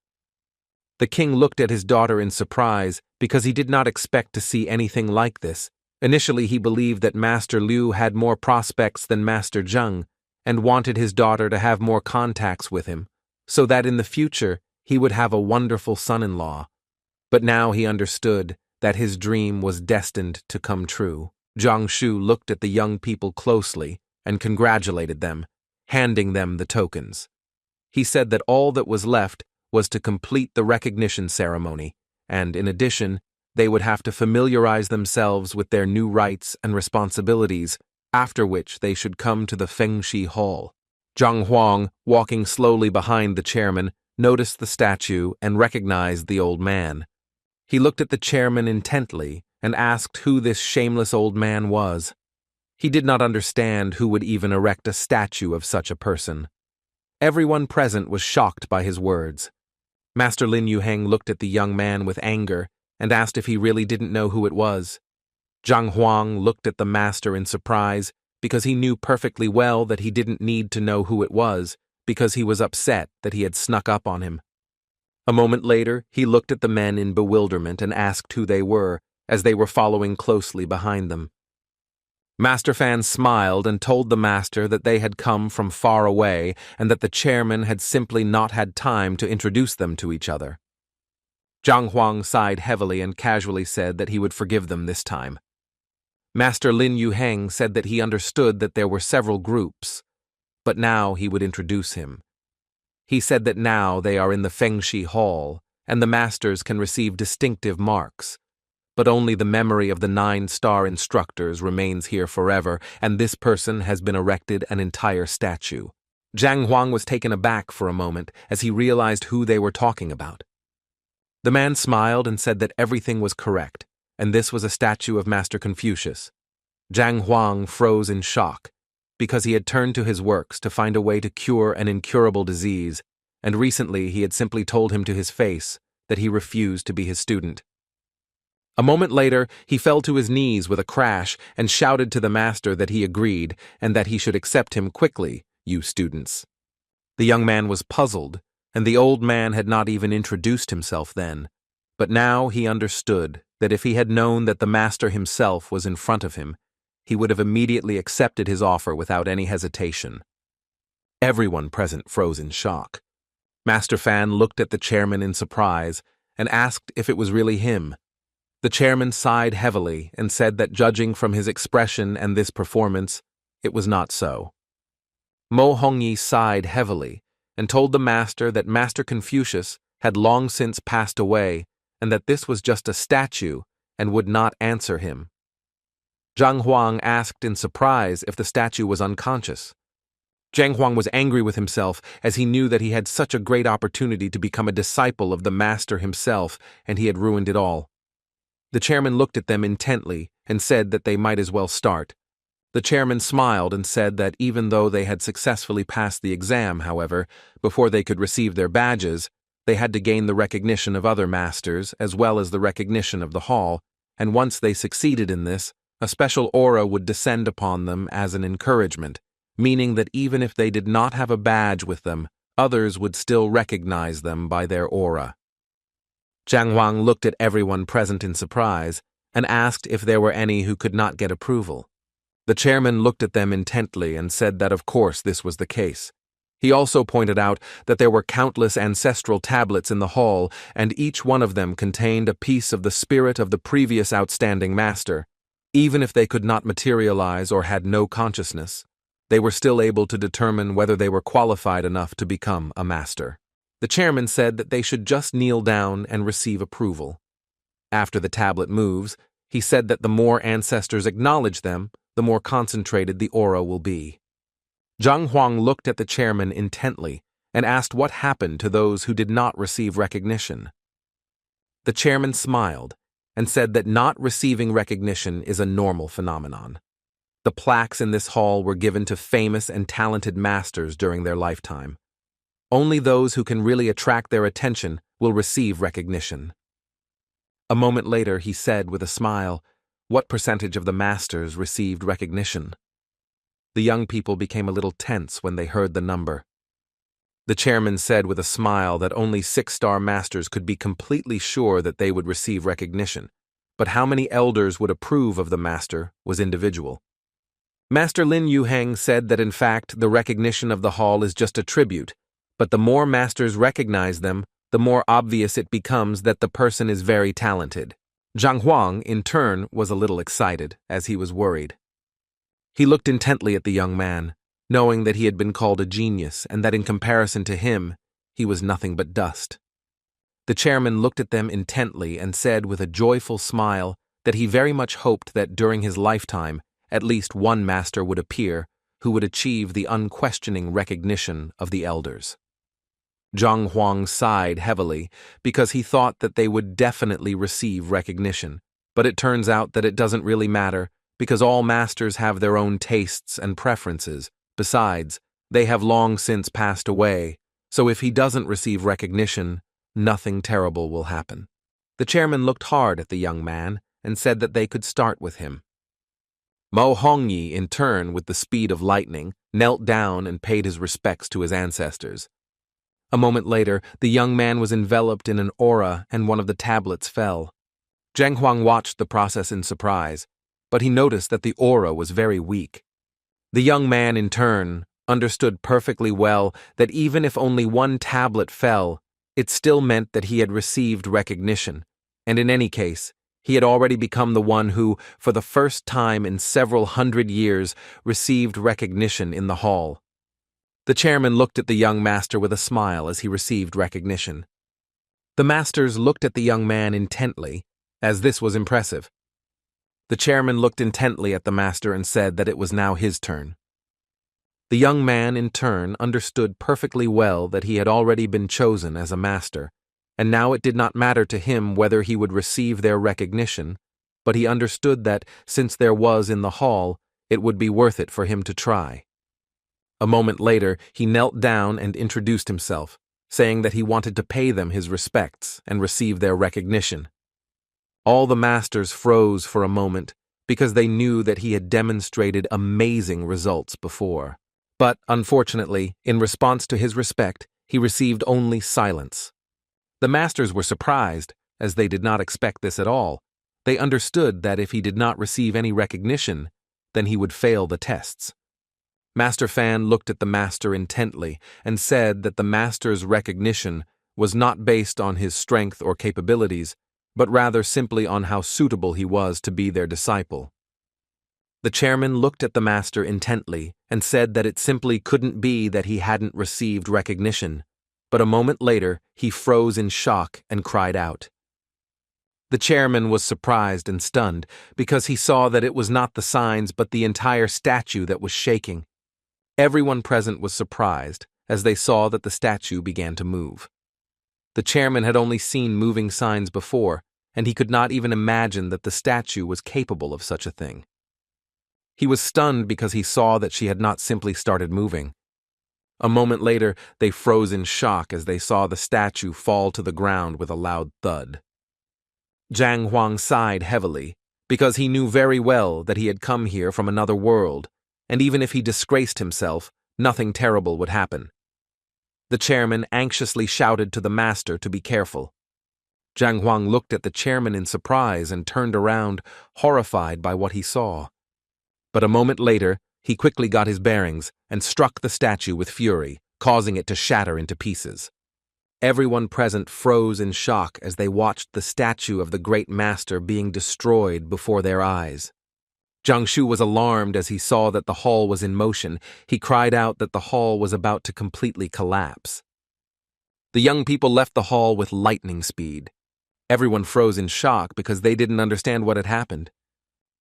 The king looked at his daughter in surprise because he did not expect to see anything like this. Initially, he believed that Master Liu had more prospects than Master Zheng, and wanted his daughter to have more contacts with him, so that in the future he would have a wonderful son-in-law. But now he understood that his dream was destined to come true. Zhang Shu looked at the young people closely and congratulated them, handing them the tokens. He said that all that was left was to complete the recognition ceremony, and in addition, they would have to familiarize themselves with their new rights and responsibilities, after which they should come to the Fengshi Hall. Zhang Huang, walking slowly behind the chairman, noticed the statue and recognized the old man. He looked at the chairman intently and asked who this shameless old man was. He did not understand who would even erect a statue of such a person. Everyone present was shocked by his words. Master Lin Yuheng looked at the young man with anger and asked if he really didn't know who it was. Zhang Huang looked at the master in surprise because he knew perfectly well that he didn't need to know who it was because he was upset that he had snuck up on him. A moment later, he looked at the men in bewilderment and asked who they were, as they were following closely behind them. Master Fan smiled and told the master that they had come from far away and that the chairman had simply not had time to introduce them to each other. Zhang Huang sighed heavily and casually said that he would forgive them this time. Master Lin Yuheng said that he understood that there were several groups, but now he would introduce him. He said that now they are in the Fengshi Hall, and the masters can receive distinctive marks, but only the memory of the 9-star instructors remains here forever, and this person has been erected an entire statue. Zhang Huang was taken aback for a moment as he realized who they were talking about. The man smiled and said that everything was correct, and this was a statue of Master Confucius. Zhang Huang froze in shock, because he had turned to his works to find a way to cure an incurable disease, and recently he had simply told him to his face that he refused to be his student. A moment later, he fell to his knees with a crash and shouted to the master that he agreed and that he should accept him quickly, you students. The young man was puzzled, and the old man had not even introduced himself then, but now he understood that if he had known that the master himself was in front of him, he would have immediately accepted his offer without any hesitation. Everyone present froze in shock. Master Fan looked at the chairman in surprise and asked if it was really him. The chairman sighed heavily and said that judging from his expression and this performance, it was not so. Mo Hongyi sighed heavily and told the master that Master Confucius had long since passed away and that this was just a statue and would not answer him. Zhang Huang asked in surprise if the statue was unconscious. Zhang Huang was angry with himself as he knew that he had such a great opportunity to become a disciple of the master himself, and he had ruined it all. The chairman looked at them intently and said that they might as well start. The chairman smiled and said that even though they had successfully passed the exam, however, before they could receive their badges, they had to gain the recognition of other masters as well as the recognition of the hall, and once they succeeded in this, a special aura would descend upon them as an encouragement, meaning that even if they did not have a badge with them, others would still recognize them by their aura. Zhang Huang looked at everyone present in surprise and asked if there were any who could not get approval. The chairman looked at them intently and said that of course this was the case. He also pointed out that there were countless ancestral tablets in the hall, and each one of them contained a piece of the spirit of the previous outstanding master. Even if they could not materialize or had no consciousness, they were still able to determine whether they were qualified enough to become a master. The chairman said that they should just kneel down and receive approval. After the tablet moves, he said that the more ancestors acknowledge them, the more concentrated the aura will be. Zhang Huang looked at the chairman intently and asked what happened to those who did not receive recognition. The chairman smiled and said that not receiving recognition is a normal phenomenon. The plaques in this hall were given to famous and talented masters during their lifetime. Only those who can really attract their attention will receive recognition. A moment later, he said with a smile, "What percentage of the masters received recognition?" The young people became a little tense when they heard the number. The chairman said with a smile that only 6-star masters could be completely sure that they would receive recognition, but how many elders would approve of the master was individual. Master Lin Yuheng said that in fact the recognition of the hall is just a tribute, but the more masters recognize them, the more obvious it becomes that the person is very talented. Zhang Huang, in turn, was a little excited, as he was worried. He looked intently at the young man, knowing that he had been called a genius and that in comparison to him, he was nothing but dust. The chairman looked at them intently and said with a joyful smile that he very much hoped that during his lifetime, at least one master would appear who would achieve the unquestioning recognition of the elders. Zhang Huang sighed heavily because he thought that they would definitely receive recognition, but it turns out that it doesn't really matter because all masters have their own tastes and preferences. Besides, they have long since passed away, so if he doesn't receive recognition, nothing terrible will happen. The chairman looked hard at the young man and said that they could start with him. Mo Hongyi, in turn, with the speed of lightning, knelt down and paid his respects to his ancestors. A moment later, the young man was enveloped in an aura and one of the tablets fell. Zhang Huang watched the process in surprise, but he noticed that the aura was very weak. The young man, in turn, understood perfectly well that even if only one tablet fell, it still meant that he had received recognition, and in any case, he had already become the one who, for the first time in several hundred years, received recognition in the hall. The chairman looked at the young master with a smile as he received recognition. The masters looked at the young man intently, as this was impressive. The chairman looked intently at the master and said that it was now his turn. The young man, in turn, understood perfectly well that he had already been chosen as a master, and now it did not matter to him whether he would receive their recognition, but he understood that, since there was in the hall, it would be worth it for him to try. A moment later, he knelt down and introduced himself, saying that he wanted to pay them his respects and receive their recognition. All the masters froze for a moment because they knew that he had demonstrated amazing results before. But, unfortunately, in response to his respect, he received only silence. The masters were surprised, as they did not expect this at all. They understood that if he did not receive any recognition, then he would fail the tests. Master Fan looked at the master intently and said that the master's recognition was not based on his strength or capabilities, but rather simply on how suitable he was to be their disciple. The chairman looked at the master intently and said that it simply couldn't be that he hadn't received recognition, but a moment later he froze in shock and cried out. The chairman was surprised and stunned because he saw that it was not the signs but the entire statue that was shaking. Everyone present was surprised as they saw that the statue began to move. The chairman had only seen moving signs before, and he could not even imagine that the statue was capable of such a thing. He was stunned because he saw that she had not simply started moving. A moment later, they froze in shock as they saw the statue fall to the ground with a loud thud. Zhang Huang sighed heavily because he knew very well that he had come here from another world, and even if he disgraced himself, nothing terrible would happen. The chairman anxiously shouted to the master to be careful. Zhang Huang looked at the chairman in surprise and turned around, horrified by what he saw. But a moment later, he quickly got his bearings and struck the statue with fury, causing it to shatter into pieces. Everyone present froze in shock as they watched the statue of the great master being destroyed before their eyes. Zhang Shu was alarmed as he saw that the hall was in motion. He cried out that the hall was about to completely collapse. The young people left the hall with lightning speed. Everyone froze in shock because they didn't understand what had happened.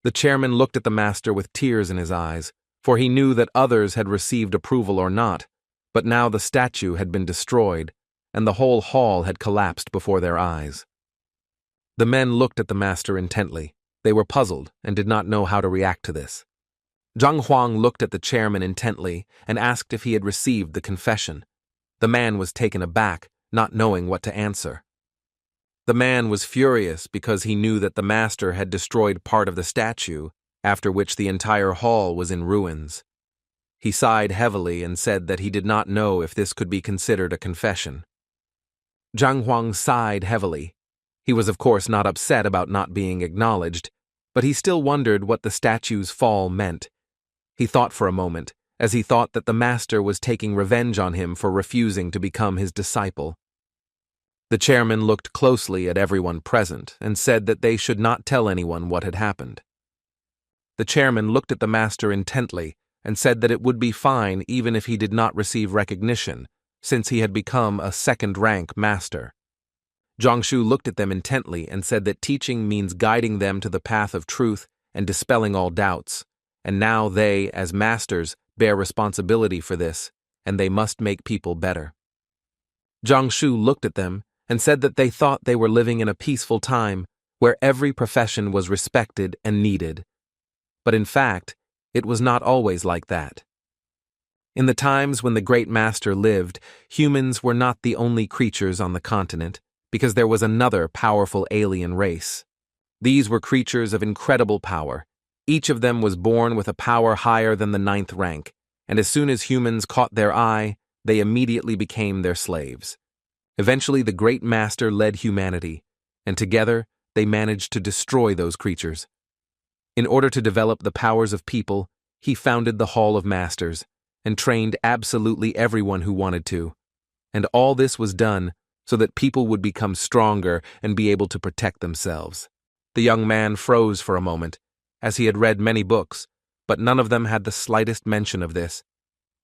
The chairman looked at the master with tears in his eyes, for he knew that others had received approval or not, but now the statue had been destroyed, and the whole hall had collapsed before their eyes. The men looked at the master intently. They were puzzled and did not know how to react to this. Zhang Huang looked at the chairman intently and asked if he had received the confession. The man was taken aback, not knowing what to answer. The man was furious because he knew that the master had destroyed part of the statue, after which the entire hall was in ruins. He sighed heavily and said that he did not know if this could be considered a confession. Zhang Huang sighed heavily. He was of course not upset about not being acknowledged, but he still wondered what the statue's fall meant. He thought for a moment, as he thought that the master was taking revenge on him for refusing to become his disciple. The chairman looked closely at everyone present and said that they should not tell anyone what had happened. The chairman looked at the master intently and said that it would be fine even if he did not receive recognition, since he had become a second-rank master. Jiangshu looked at them intently and said that teaching means guiding them to the path of truth and dispelling all doubts, and now they, as masters, bear responsibility for this, and they must make people better. Jiangshu looked at them and said that they thought they were living in a peaceful time where every profession was respected and needed. But in fact, it was not always like that. In the times when the great master lived, humans were not the only creatures on the continent, because there was another powerful alien race. These were creatures of incredible power. Each of them was born with a power higher than the 9th rank, and as soon as humans caught their eye, they immediately became their slaves. Eventually, the great master led humanity, and together they managed to destroy those creatures. In order to develop the powers of people, he founded the Hall of Masters and trained absolutely everyone who wanted to. And all this was done so that people would become stronger and be able to protect themselves. The young man froze for a moment, as he had read many books, but none of them had the slightest mention of this.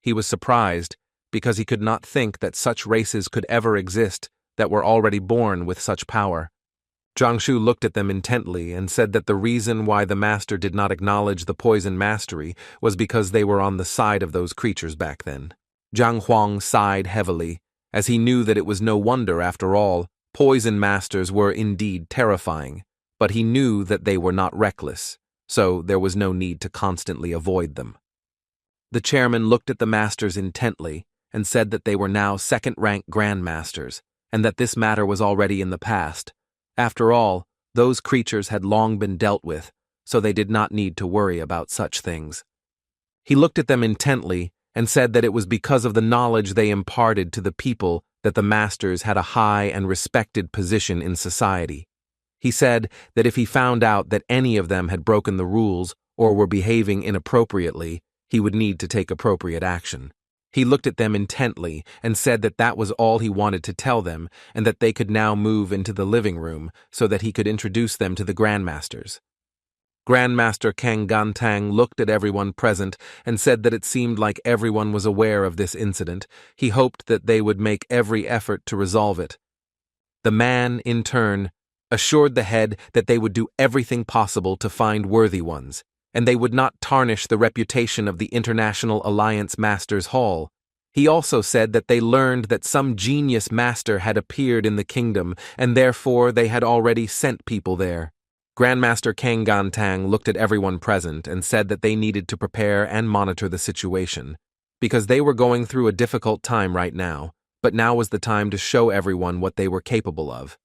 He was surprised because he could not think that such races could ever exist that were already born with such power. Jiangshu looked at them intently and said that the reason why the master did not acknowledge the poison mastery was because they were on the side of those creatures back then. Jiang Huang sighed heavily, as he knew that it was no wonder, after all, poison masters were indeed terrifying, but he knew that they were not reckless, so there was no need to constantly avoid them. The chairman looked at the masters intently and said that they were now second-rank grandmasters, and that this matter was already in the past. After all, those creatures had long been dealt with, so they did not need to worry about such things. He looked at them intently and said that it was because of the knowledge they imparted to the people that the masters had a high and respected position in society. He said that if he found out that any of them had broken the rules or were behaving inappropriately, he would need to take appropriate action. He looked at them intently and said that that was all he wanted to tell them, and that they could now move into the living room so that he could introduce them to the grandmasters. Grandmaster Kang Gantang looked at everyone present and said that it seemed like everyone was aware of this incident. He hoped that they would make every effort to resolve it. The man, in turn, assured the head that they would do everything possible to find worthy ones, and they would not tarnish the reputation of the International Alliance Masters Hall. He also said that they learned that some genius master had appeared in the kingdom, and therefore they had already sent people there. Grandmaster Kang Gantang looked at everyone present and said that they needed to prepare and monitor the situation, because they were going through a difficult time right now, but now was the time to show everyone what they were capable of.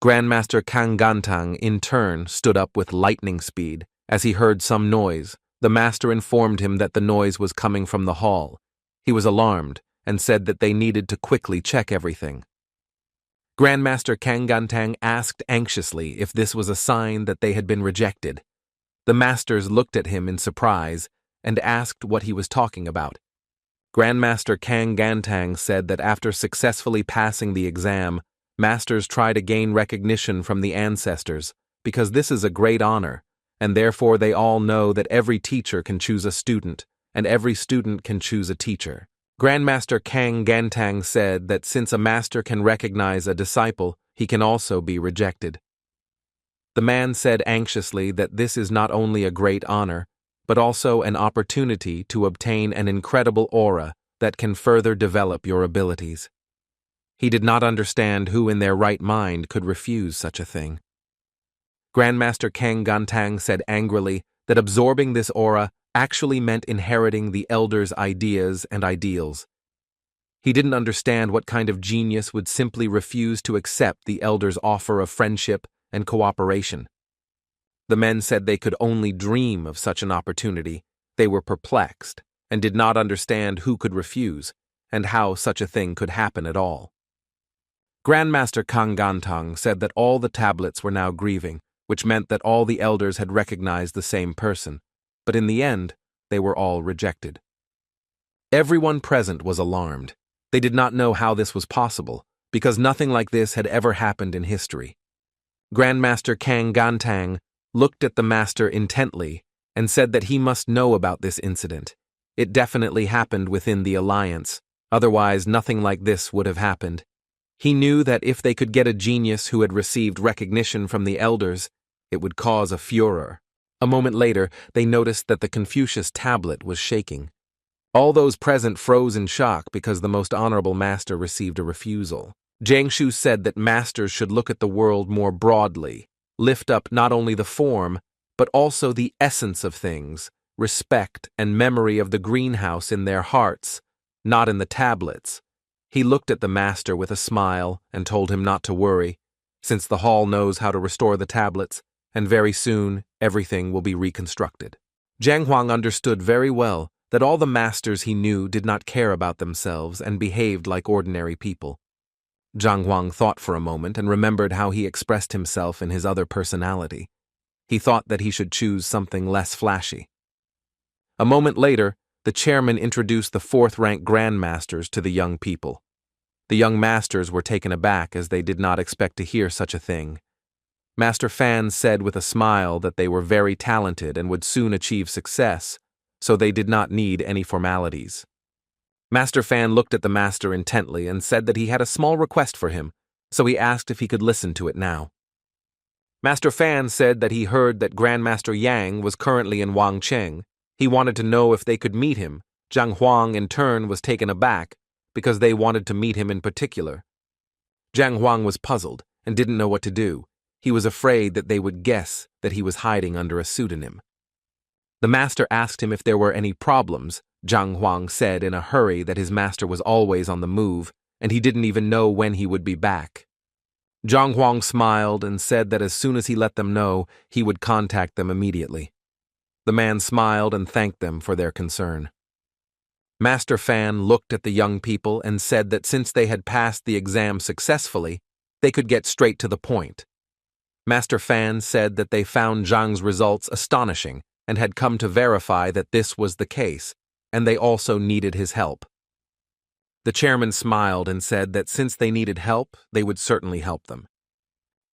Grandmaster Kang Gantang, in turn, stood up with lightning speed. As he heard some noise, the master informed him that the noise was coming from the hall. He was alarmed and said that they needed to quickly check everything. Grandmaster Kang Gantang asked anxiously if this was a sign that they had been rejected. The masters looked at him in surprise and asked what he was talking about. Grandmaster Kang Gantang said that after successfully passing the exam, masters try to gain recognition from the ancestors, because this is a great honor, and therefore they all know that every teacher can choose a student, and every student can choose a teacher. Grandmaster Kang Gantang said that since a master can recognize a disciple, he can also be rejected. The man said anxiously that this is not only a great honor, but also an opportunity to obtain an incredible aura that can further develop your abilities. He did not understand who in their right mind could refuse such a thing. Grandmaster Kang Gantang said angrily that absorbing this aura actually meant inheriting the elders' ideas and ideals. He didn't understand what kind of genius would simply refuse to accept the elders' offer of friendship and cooperation. The men said they could only dream of such an opportunity. They were perplexed and did not understand who could refuse and how such a thing could happen at all. Grandmaster Kang Gantang said that all the tablets were now grieving, which meant that all the elders had recognized the same person. But in the end, they were all rejected. Everyone present was alarmed. They did not know how this was possible, because nothing like this had ever happened in history. Grandmaster Kang Gantang looked at the master intently and said that he must know about this incident. It definitely happened within the alliance, otherwise nothing like this would have happened. He knew that if they could get a genius who had received recognition from the elders, it would cause a furor. A moment later, they noticed that the Confucius tablet was shaking. All those present froze in shock because the most honorable master received a refusal. Jiangshu said that masters should look at the world more broadly, lift up not only the form, but also the essence of things, respect and memory of the greenhouse in their hearts, not in the tablets. He looked at the master with a smile and told him not to worry, since the hall knows how to restore the tablets, and very soon everything will be reconstructed. Jiang Huang understood very well that all the masters he knew did not care about themselves and behaved like ordinary people. Jiang Huang thought for a moment and remembered how he expressed himself in his other personality. He thought that he should choose something less flashy. A moment later, the chairman introduced the fourth-rank grandmasters to the young people. The young masters were taken aback as they did not expect to hear such a thing. Master Fan said with a smile that they were very talented and would soon achieve success, so they did not need any formalities. Master Fan looked at the master intently and said that he had a small request for him, so he asked if he could listen to it now. Master Fan said that he heard that Grandmaster Yang was currently in Wangcheng. He wanted to know if they could meet him. Jiang Huang in turn was taken aback because they wanted to meet him in particular. Jiang Huang was puzzled and didn't know what to do. He was afraid that they would guess that he was hiding under a pseudonym. The master asked him if there were any problems. Jiang Huang said in a hurry that his master was always on the move, and he didn't even know when he would be back. Jiang Huang smiled and said that as soon as he let them know, he would contact them immediately. The man smiled and thanked them for their concern. Master Fan looked at the young people and said that since they had passed the exam successfully, they could get straight to the point. Master Fan said that they found Zhang's results astonishing and had come to verify that this was the case, and they also needed his help. The chairman smiled and said that since they needed help, they would certainly help them.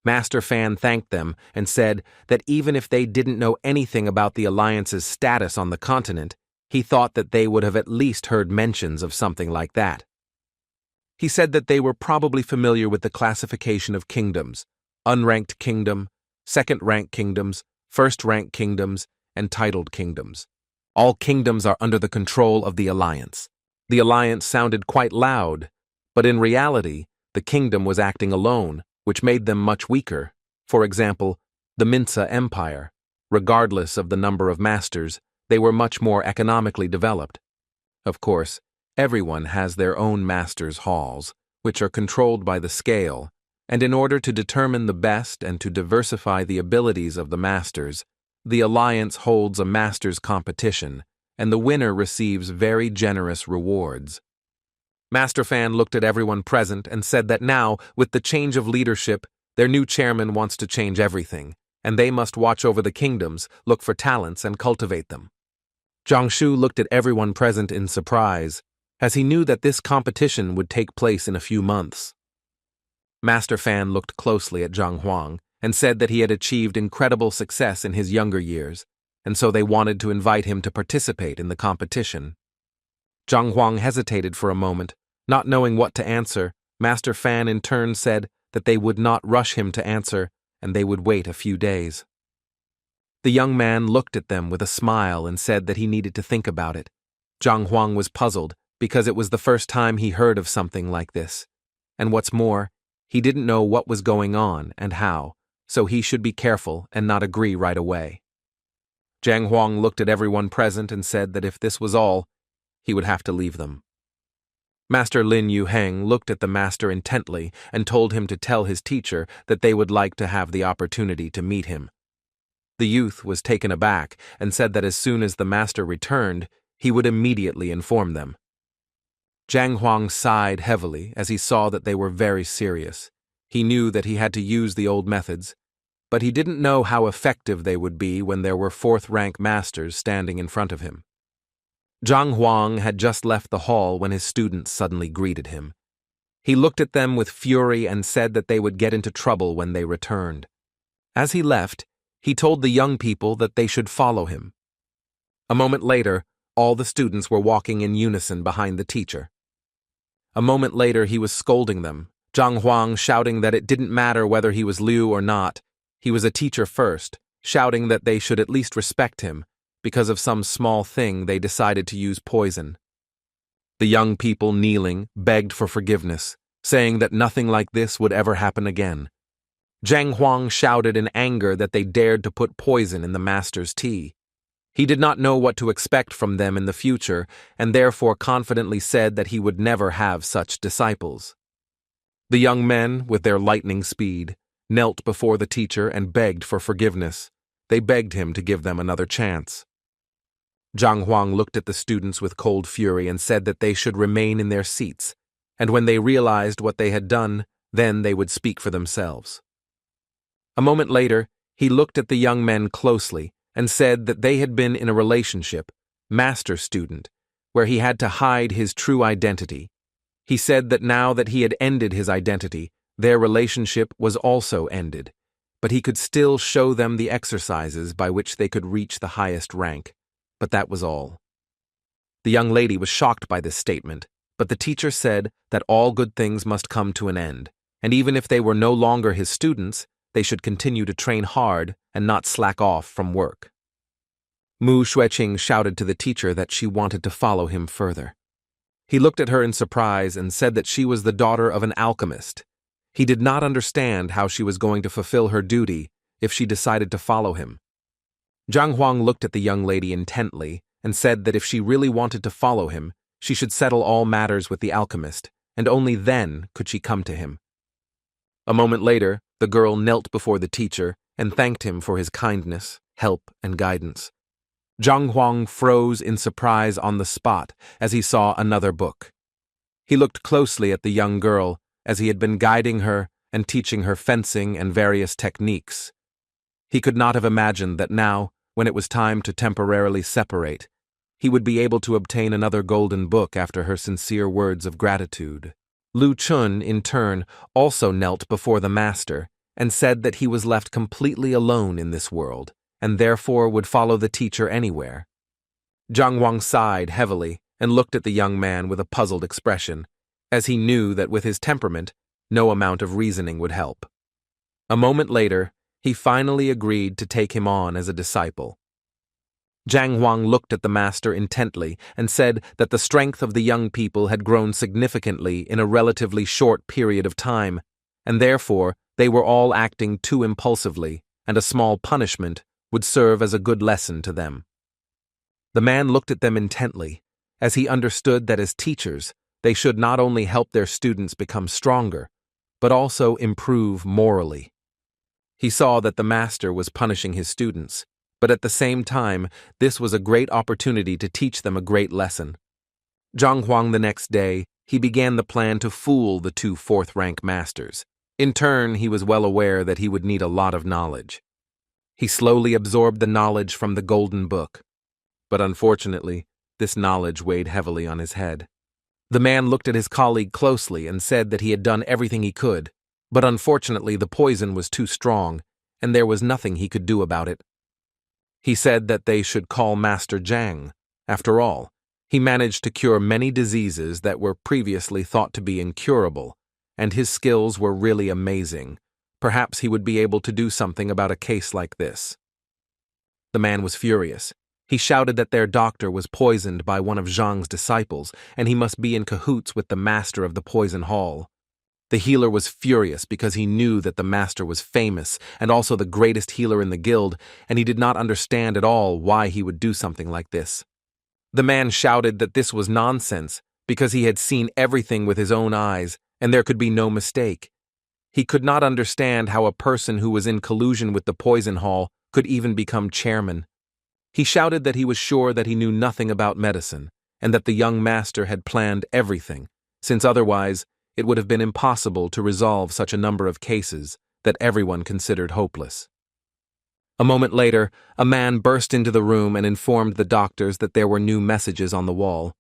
Master Fan thanked them and said that even if they didn't know anything about the alliance's status on the continent, he thought that they would have at least heard mentions of something like that. He said that they were probably familiar with the classification of kingdoms: unranked kingdom, second-rank kingdoms, first-rank kingdoms, and titled kingdoms. All kingdoms are under the control of the alliance. The alliance sounded quite loud, but in reality, the kingdom was acting alone, which made them much weaker. For example, the Minsa Empire. Regardless of the number of masters, they were much more economically developed. Of course, everyone has their own masters' halls, which are controlled by the scale, and in order to determine the best and to diversify the abilities of the masters, the alliance holds a masters competition, and the winner receives very generous rewards. Master Fan looked at everyone present and said that now, with the change of leadership, their new chairman wants to change everything, and they must watch over the kingdoms, look for talents, and cultivate them. Jiangshu looked at everyone present in surprise, as he knew that this competition would take place in a few months. Master Fan looked closely at Jiang Huang and said that he had achieved incredible success in his younger years, and so they wanted to invite him to participate in the competition. Jiang Huang hesitated for a moment, not knowing what to answer. Master Fan in turn said that they would not rush him to answer, and they would wait a few days. The young man looked at them with a smile and said that he needed to think about it. Jiang Huang was puzzled because it was the first time he heard of something like this, and what's more, he didn't know what was going on and how, so he should be careful and not agree right away. Jiang Huang looked at everyone present and said that if this was all, he would have to leave them. Master Lin Yuheng looked at the master intently and told him to tell his teacher that they would like to have the opportunity to meet him. The youth was taken aback and said that as soon as the master returned, he would immediately inform them. Jiang Huang sighed heavily as he saw that they were very serious. He knew that he had to use the old methods, but he didn't know how effective they would be when there were fourth-rank masters standing in front of him. Zhang Huang had just left the hall when his students suddenly greeted him. He looked at them with fury and said that they would get into trouble when they returned. As he left, he told the young people that they should follow him. A moment later, all the students were walking in unison behind the teacher. A moment later, he was scolding them, Zhang Huang shouting that it didn't matter whether he was Liu or not. He was a teacher first, shouting that they should at least respect him. Because of some small thing, they decided to use poison. The young people, kneeling, begged for forgiveness, saying that nothing like this would ever happen again. Zhang Huang shouted in anger that they dared to put poison in the master's tea. He did not know what to expect from them in the future, and therefore confidently said that he would never have such disciples. The young men, with their lightning speed, knelt before the teacher and begged for forgiveness. They begged him to give them another chance. Zhang Huang looked at the students with cold fury and said that they should remain in their seats, and when they realized what they had done, then they would speak for themselves. A moment later, he looked at the young men closely and said that they had been in a relationship, master-student, where he had to hide his true identity. He said that now that he had ended his identity, their relationship was also ended, but he could still show them the exercises by which they could reach the highest rank. But that was all. The young lady was shocked by this statement, but the teacher said that all good things must come to an end, and even if they were no longer his students, they should continue to train hard and not slack off from work. Mu Xueqing shouted to the teacher that she wanted to follow him further. He looked at her in surprise and said that she was the daughter of an alchemist. He did not understand how she was going to fulfill her duty if she decided to follow him. Zhang Huang looked at the young lady intently and said that if she really wanted to follow him, she should settle all matters with the alchemist, and only then could she come to him. A moment later, the girl knelt before the teacher and thanked him for his kindness, help, and guidance. Zhang Huang froze in surprise on the spot as he saw another book. He looked closely at the young girl as he had been guiding her and teaching her fencing and various techniques. He could not have imagined that now, when it was time to temporarily separate, he would be able to obtain another golden book after her sincere words of gratitude. Lu Chun, in turn, also knelt before the master and said that he was left completely alone in this world, and therefore would follow the teacher anywhere. Zhang Huang sighed heavily and looked at the young man with a puzzled expression, as he knew that with his temperament, no amount of reasoning would help. A moment later, he finally agreed to take him on as a disciple. Zhang Huang looked at the master intently and said that the strength of the young people had grown significantly in a relatively short period of time, and therefore they were all acting too impulsively, and a small punishment would serve as a good lesson to them. The man looked at them intently, as he understood that as teachers, they should not only help their students become stronger, but also improve morally. He saw that the master was punishing his students, but at the same time, this was a great opportunity to teach them a great lesson. Zhang Huang the next day, he began the plan to fool the two fourth-rank masters. In turn, he was well aware that he would need a lot of knowledge. He slowly absorbed the knowledge from the golden book, but unfortunately, this knowledge weighed heavily on his head. The man looked at his colleague closely and said that he had done everything he could, but unfortunately the poison was too strong, and there was nothing he could do about it. He said that they should call Master Zhang. After all, he managed to cure many diseases that were previously thought to be incurable, and his skills were really amazing. Perhaps he would be able to do something about a case like this. The man was furious. He shouted that their doctor was poisoned by one of Zhang's disciples, and he must be in cahoots with the master of the poison hall. The healer was furious because he knew that the master was famous and also the greatest healer in the guild, and he did not understand at all why he would do something like this. The man shouted that this was nonsense because he had seen everything with his own eyes, and there could be no mistake. He could not understand how a person who was in collusion with the poison hall could even become chairman. He shouted that he was sure that he knew nothing about medicine, and that the young master had planned everything, since otherwise it would have been impossible to resolve such a number of cases that everyone considered hopeless. A moment later, a man burst into the room and informed the doctors that there were new messages on the wall.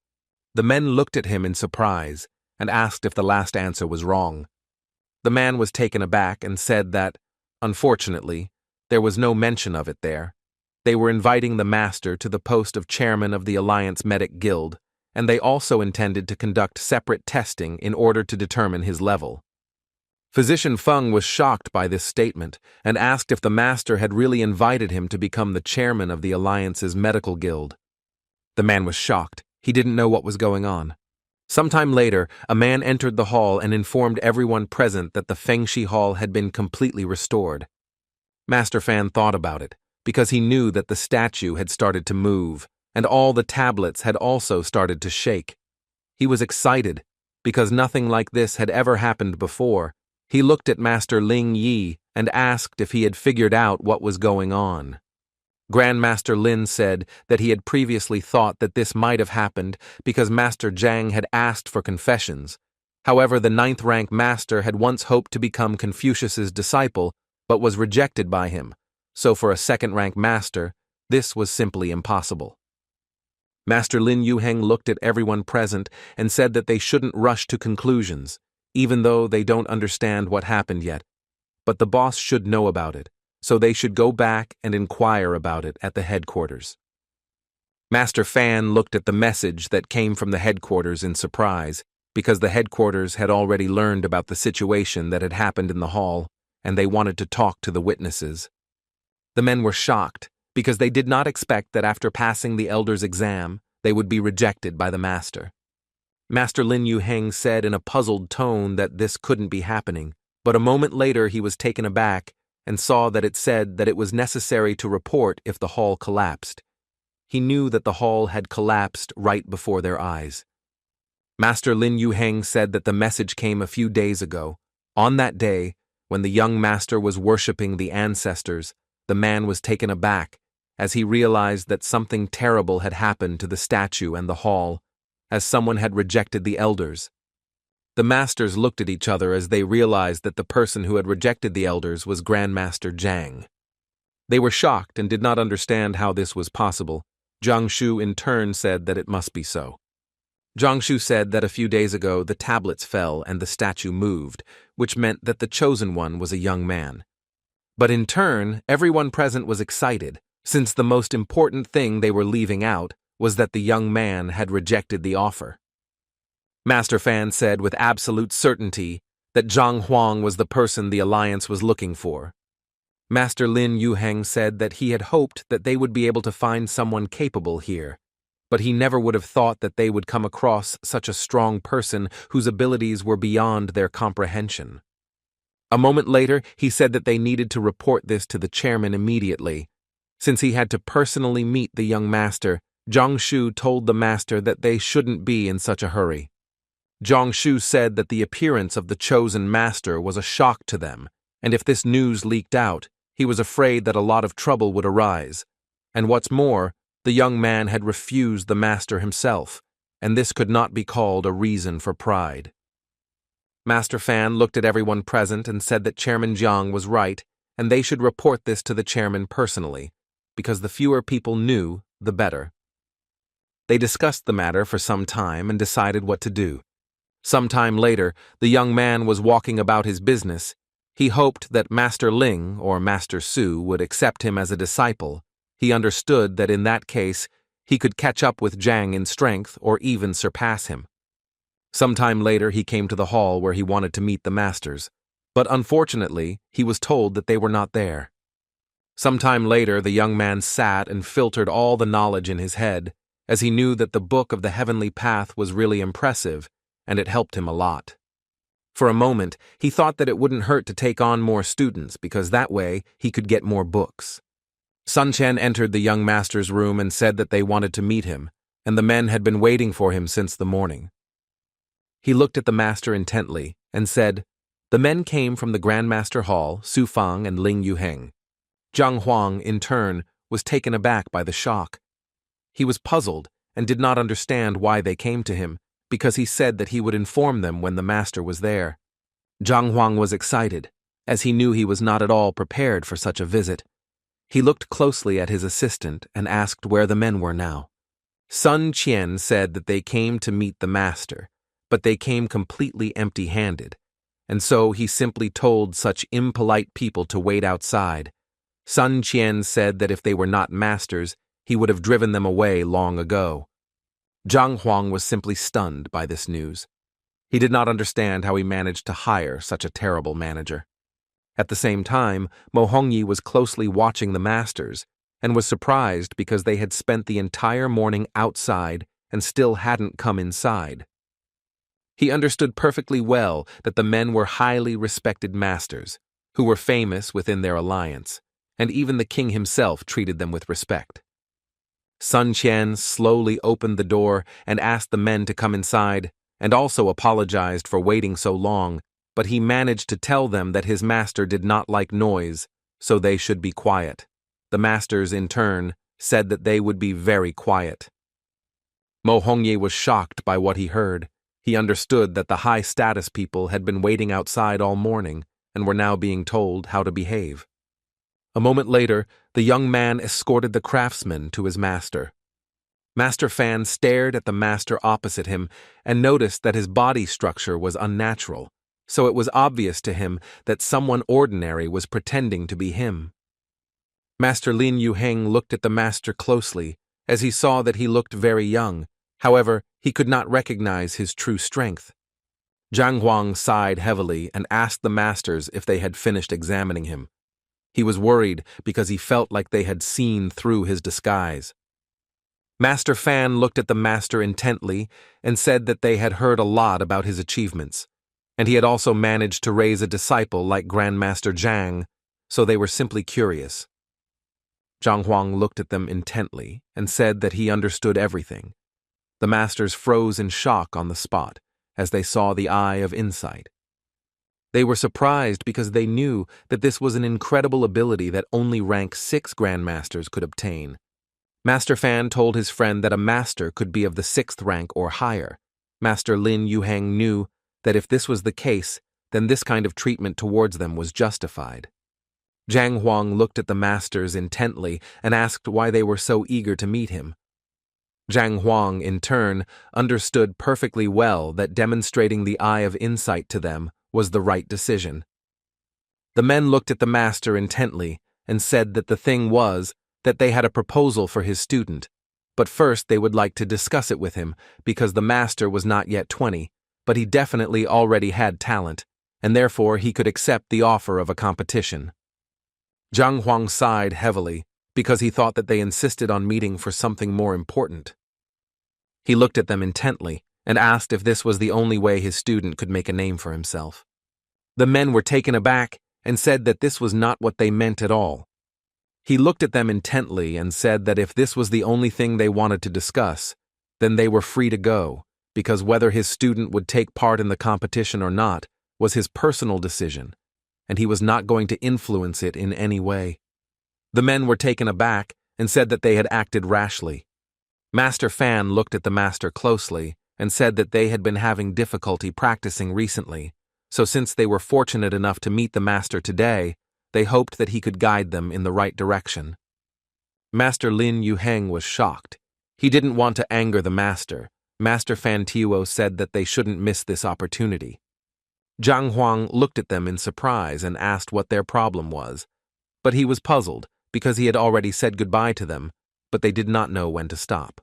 The men looked at him in surprise and asked if the last answer was wrong. The man was taken aback and said that, unfortunately, there was no mention of it there. They were inviting the master to the post of chairman of the Alliance Medic Guild, and they also intended to conduct separate testing in order to determine his level. Physician Feng was shocked by this statement and asked if the master had really invited him to become the chairman of the Alliance's medical guild. The man was shocked. He didn't know what was going on. Sometime later, a man entered the hall and informed everyone present that the Fengshi Hall had been completely restored. Master Fan thought about it, because he knew that the statue had started to move, and all the tablets had also started to shake. He was excited, because nothing like this had ever happened before. He looked at Master Ling Yi and asked if he had figured out what was going on. Grandmaster Lin said that he had previously thought that this might have happened because Master Zhang had asked for confessions. However, the 9th rank master had once hoped to become Confucius's disciple, but was rejected by him, so for a 2nd rank master, this was simply impossible. Master Lin Yuheng looked at everyone present and said that they shouldn't rush to conclusions, even though they don't understand what happened yet. But the boss should know about it, so they should go back and inquire about it at the headquarters. Master Fan looked at the message that came from the headquarters in surprise, because the headquarters had already learned about the situation that had happened in the hall, and they wanted to talk to the witnesses. The men were shocked, because they did not expect that after passing the elder's exam, they would be rejected by the master. Master Lin Yuheng said in a puzzled tone that this couldn't be happening, but a moment later he was taken aback and saw that it said that it was necessary to report if the hall collapsed. He knew that the hall had collapsed right before their eyes. Master Lin Yuheng said that the message came a few days ago. On that day, when the young master was worshipping the ancestors, the man was taken aback as he realized that something terrible had happened to the statue and the hall, as someone had rejected the elders. The masters looked at each other as they realized that the person who had rejected the elders was Grandmaster Zhang. They were shocked and did not understand how this was possible. Zhang Shu in turn said that it must be so. Zhang Shu said that a few days ago the tablets fell and the statue moved, which meant that the chosen one was a young man. But in turn, everyone present was excited, since the most important thing they were leaving out was that the young man had rejected the offer. Master Fan said with absolute certainty that Zhang Huang was the person the Alliance was looking for. Master Lin Yuheng said that he had hoped that they would be able to find someone capable here, but he never would have thought that they would come across such a strong person whose abilities were beyond their comprehension. A moment later, he said that they needed to report this to the chairman immediately. Since he had to personally meet the young master, Zhang Shu told the master that they shouldn't be in such a hurry. Zhang Shu said that the appearance of the chosen master was a shock to them, and if this news leaked out, he was afraid that a lot of trouble would arise. And what's more, the young man had refused the master himself, and this could not be called a reason for pride. Master Fan looked at everyone present and said that Chairman Jiang was right, and they should report this to the chairman personally, because the fewer people knew, the better. They discussed the matter for some time and decided what to do. Some time later, the young man was walking about his business. He hoped that Master Ling or Master Su would accept him as a disciple. He understood that in that case, he could catch up with Zhang in strength or even surpass him. Some time later, he came to the hall where he wanted to meet the masters, but unfortunately, he was told that they were not there. Some time later, the young man sat and filtered all the knowledge in his head, as he knew that the Book of the Heavenly Path was really impressive, and it helped him a lot. For a moment, he thought that it wouldn't hurt to take on more students because that way he could get more books. Sun Chen entered the young master's room and said that they wanted to meet him, and the men had been waiting for him since the morning. He looked at the master intently and said, "The men came from the Grandmaster Hall, Su Fang and Ling Yuheng." Zhang Huang, in turn, was taken aback by the shock. He was puzzled and did not understand why they came to him, because he said that he would inform them when the master was there. Zhang Huang was excited, as he knew he was not at all prepared for such a visit. He looked closely at his assistant and asked where the men were now. Sun Qian said that they came to meet the master, but they came completely empty-handed, and so he simply told such impolite people to wait outside. Sun Qian said that if they were not masters, he would have driven them away long ago. Zhang Huang was simply stunned by this news. He did not understand how he managed to hire such a terrible manager. At the same time, Mo Hongyi was closely watching the masters and was surprised because they had spent the entire morning outside and still hadn't come inside. He understood perfectly well that the men were highly respected masters, who were famous within their alliance, and even the king himself treated them with respect. Sun Qian slowly opened the door and asked the men to come inside, and also apologized for waiting so long, but he managed to tell them that his master did not like noise, so they should be quiet. The masters, in turn, said that they would be very quiet. Mo Hongyi was shocked by what he heard. He understood that the high-status people had been waiting outside all morning and were now being told how to behave. A moment later, the young man escorted the craftsman to his master. Master Fan stared at the master opposite him and noticed that his body structure was unnatural, so it was obvious to him that someone ordinary was pretending to be him. Master Lin Yuheng looked at the master closely, as he saw that he looked very young. However, he could not recognize his true strength. Zhang Huang sighed heavily and asked the masters if they had finished examining him. He was worried because he felt like they had seen through his disguise. Master Fan looked at the master intently and said that they had heard a lot about his achievements, and he had also managed to raise a disciple like Grandmaster Zhang, so they were simply curious. Zhang Huang looked at them intently and said that he understood everything. The masters froze in shock on the spot as they saw the eye of insight. They were surprised because they knew that this was an incredible ability that only rank 6 grandmasters could obtain. Master Fan told his friend that a master could be of the 6th rank or higher. Master Lin Yuheng knew that if this was the case, then this kind of treatment towards them was justified. Zhang Huang looked at the masters intently and asked why they were so eager to meet him. Zhang Huang, in turn, understood perfectly well that demonstrating the eye of insight to them was the right decision. The men looked at the master intently and said that the thing was that they had a proposal for his student, but first they would like to discuss it with him because the master was not yet 20, but he definitely already had talent, and therefore he could accept the offer of a competition. Zhang Huang sighed heavily because he thought that they insisted on meeting for something more important. He looked at them intently and asked if this was the only way his student could make a name for himself. The men were taken aback and said that this was not what they meant at all. He looked at them intently and said that if this was the only thing they wanted to discuss, then they were free to go, because whether his student would take part in the competition or not was his personal decision, and he was not going to influence it in any way. The men were taken aback and said that they had acted rashly. Master Fan looked at the master closely and said that they had been having difficulty practicing recently, so since they were fortunate enough to meet the master today, they hoped that he could guide them in the right direction. Master Lin Yuheng was shocked. He didn't want to anger the master. Master Fan Tiwo said that they shouldn't miss this opportunity. Zhang Huang looked at them in surprise and asked what their problem was, but he was puzzled because he had already said goodbye to them, but they did not know when to stop.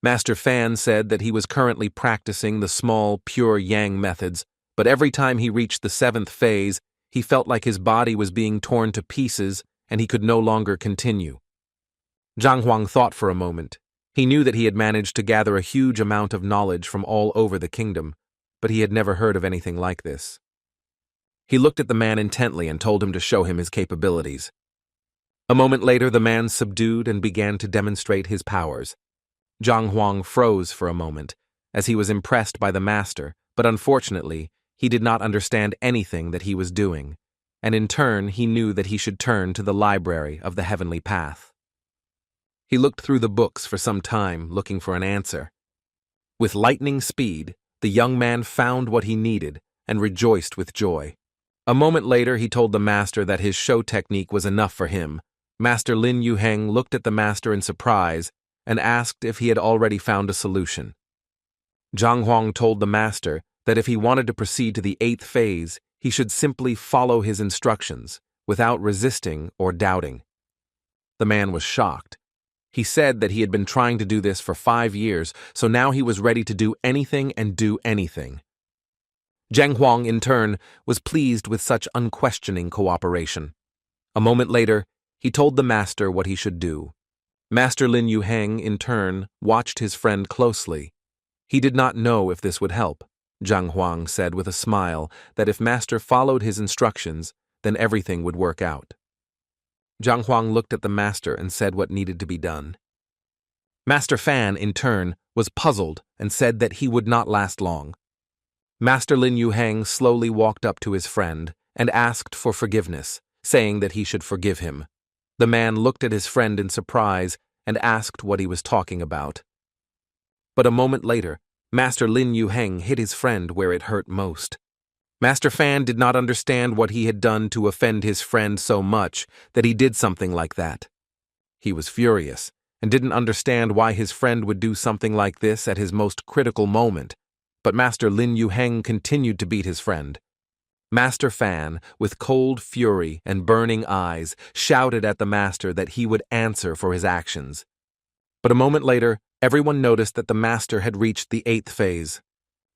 Master Fan said that he was currently practicing the small, pure yang methods, but every time he reached the 7th phase, he felt like his body was being torn to pieces and he could no longer continue. Zhang Huang thought for a moment. He knew that he had managed to gather a huge amount of knowledge from all over the kingdom, but he had never heard of anything like this. He looked at the man intently and told him to show him his capabilities. A moment later, the man subdued and began to demonstrate his powers. Zhang Huang froze for a moment, as he was impressed by the master, but unfortunately, he did not understand anything that he was doing, and in turn he knew that he should turn to the library of the heavenly path. He looked through the books for some time, looking for an answer. With lightning speed, the young man found what he needed and rejoiced with joy. A moment later, he told the master that his show technique was enough for him, Master Lin Yuheng looked at the master in surprise and asked if he had already found a solution. Zhang Huang told the master that if he wanted to proceed to the 8th phase, he should simply follow his instructions, without resisting or doubting. The man was shocked. He said that he had been trying to do this for 5 years, so now he was ready to do anything and do anything. Zhang Huang, in turn, was pleased with such unquestioning cooperation. A moment later, he told the master what he should do. Master Lin Yuheng, in turn, watched his friend closely. He did not know if this would help. Zhang Huang said with a smile that if Master followed his instructions, then everything would work out. Zhang Huang looked at the master and said what needed to be done. Master Fan, in turn, was puzzled and said that he would not last long. Master Lin Yuheng slowly walked up to his friend and asked for forgiveness, saying that he should forgive him. The man looked at his friend in surprise and asked what he was talking about. But a moment later, Master Lin Yuheng hit his friend where it hurt most. Master Fan did not understand what he had done to offend his friend so much that he did something like that. He was furious and didn't understand why his friend would do something like this at his most critical moment, but Master Lin Yuheng continued to beat his friend. Master Fan, with cold fury and burning eyes, shouted at the master that he would answer for his actions. But a moment later, everyone noticed that the master had reached the 8th phase.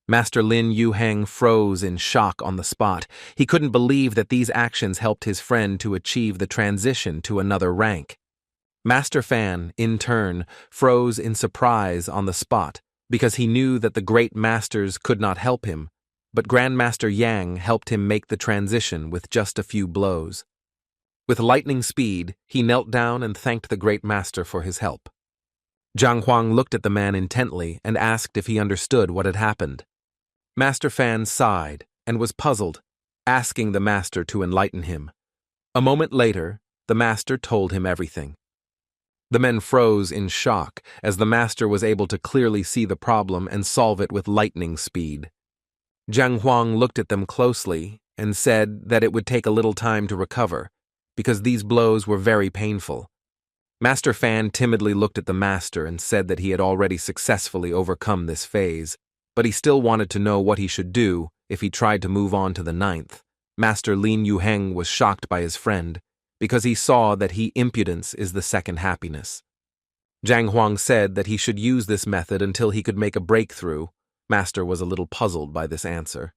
Master Lin Yuheng froze in shock on the spot. He couldn't believe that these actions helped his friend to achieve the transition to another rank. Master Fan, in turn, froze in surprise on the spot because he knew that the great masters could not help him, but Grandmaster Yang helped him make the transition with just a few blows. With lightning speed, he knelt down and thanked the great master for his help. Zhang Huang looked at the man intently and asked if he understood what had happened. Master Fan sighed and was puzzled, asking the master to enlighten him. A moment later, the master told him everything. The men froze in shock as the master was able to clearly see the problem and solve it with lightning speed. Zhang Huang looked at them closely and said that it would take a little time to recover, because these blows were very painful. Master Fan timidly looked at the master and said that he had already successfully overcome this phase, but he still wanted to know what he should do if he tried to move on to the 9th. Master Lin Yuheng was shocked by his friend, because he saw that impudence is the second happiness. Zhang Huang said that he should use this method until he could make a breakthrough. Master was a little puzzled by this answer.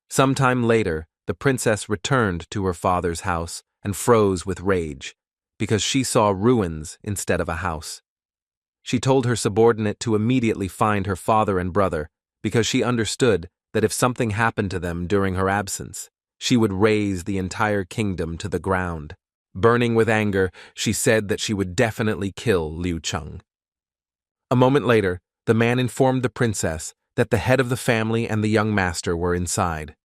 Sometime later, the princess returned to her father's house and froze with rage, because she saw ruins instead of a house. She told her subordinate to immediately find her father and brother, because she understood that if something happened to them during her absence, she would raze the entire kingdom to the ground. Burning with anger, she said that she would definitely kill Liu Cheng. A moment later, the man informed the princess that the head of the family and the young master were inside.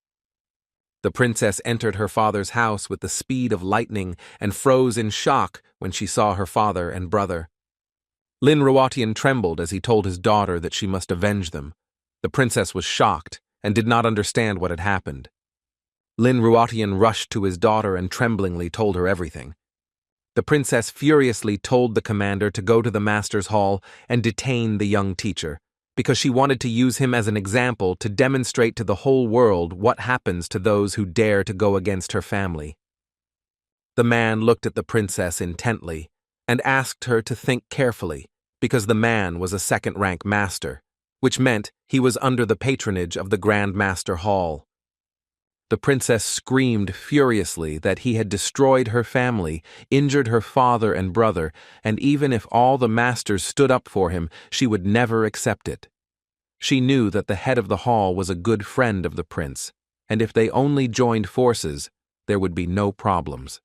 The princess entered her father's house with the speed of lightning and froze in shock when she saw her father and brother. Lin Ruotian trembled as he told his daughter that she must avenge them. The princess was shocked and did not understand what had happened. Lin Ruotian rushed to his daughter and tremblingly told her everything. The princess furiously told the commander to go to the master's hall and detain the young teacher, because she wanted to use him as an example to demonstrate to the whole world what happens to those who dare to go against her family. The man looked at the princess intently and asked her to think carefully, because the man was a second-rank master, which meant he was under the patronage of the grandmaster hall. The princess screamed furiously that he had destroyed her family, injured her father and brother, and even if all the masters stood up for him, she would never accept it. She knew that the head of the hall was a good friend of the prince, and if they only joined forces, there would be no problems.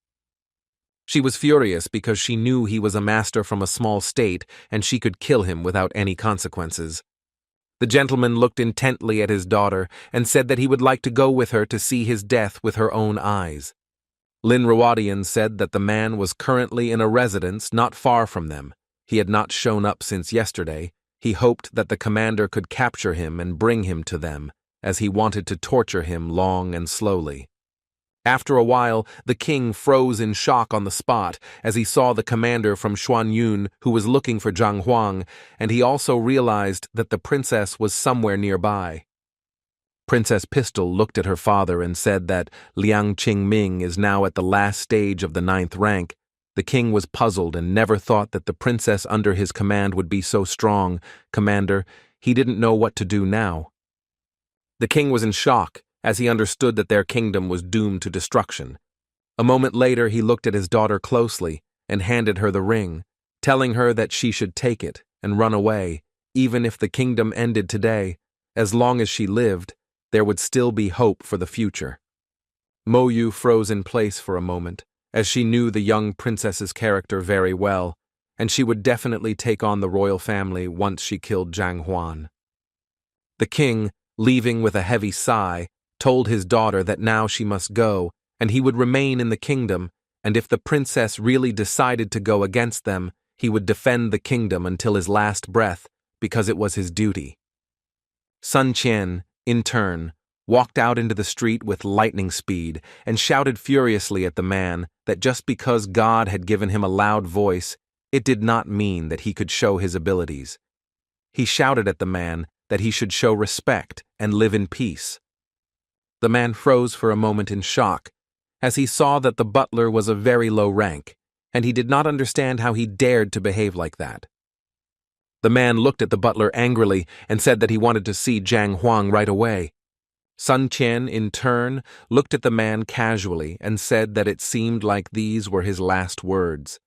She was furious because she knew he was a master from a small state and she could kill him without any consequences. The gentleman looked intently at his daughter and said that he would like to go with her to see his death with her own eyes. Lin Ruotian said that the man was currently in a residence not far from them. He had not shown up since yesterday. He hoped that the commander could capture him and bring him to them, as he wanted to torture him long and slowly. After a while, the king froze in shock on the spot as he saw the commander from Xuanyun who was looking for Zhang Huang, and he also realized that the princess was somewhere nearby. Princess Pistol looked at her father and said that Liang Qingming is now at the last stage of the 9th rank. The king was puzzled and never thought that the princess under his command would be so strong. Commander, he didn't know what to do now. The king was in shock as he understood that their kingdom was doomed to destruction. A moment later, he looked at his daughter closely and handed her the ring, telling her that she should take it and run away, even if the kingdom ended today. As long as she lived, there would still be hope for the future. Mo Yu froze in place for a moment, as she knew the young princess's character very well, and she would definitely take on the royal family once she killed Zhang Huan. The king, leaving with a heavy sigh, told his daughter that now she must go, and he would remain in the kingdom, and if the princess really decided to go against them, he would defend the kingdom until his last breath, because it was his duty. Sun Qian, in turn, walked out into the street with lightning speed and shouted furiously at the man that just because God had given him a loud voice, it did not mean that he could show his abilities. He shouted at the man that he should show respect and live in peace. The man froze for a moment in shock, as he saw that the butler was of very low rank, and he did not understand how he dared to behave like that. The man looked at the butler angrily and said that he wanted to see Zhang Huang right away. Sun Qian, in turn, looked at the man casually and said that it seemed like these were his last words.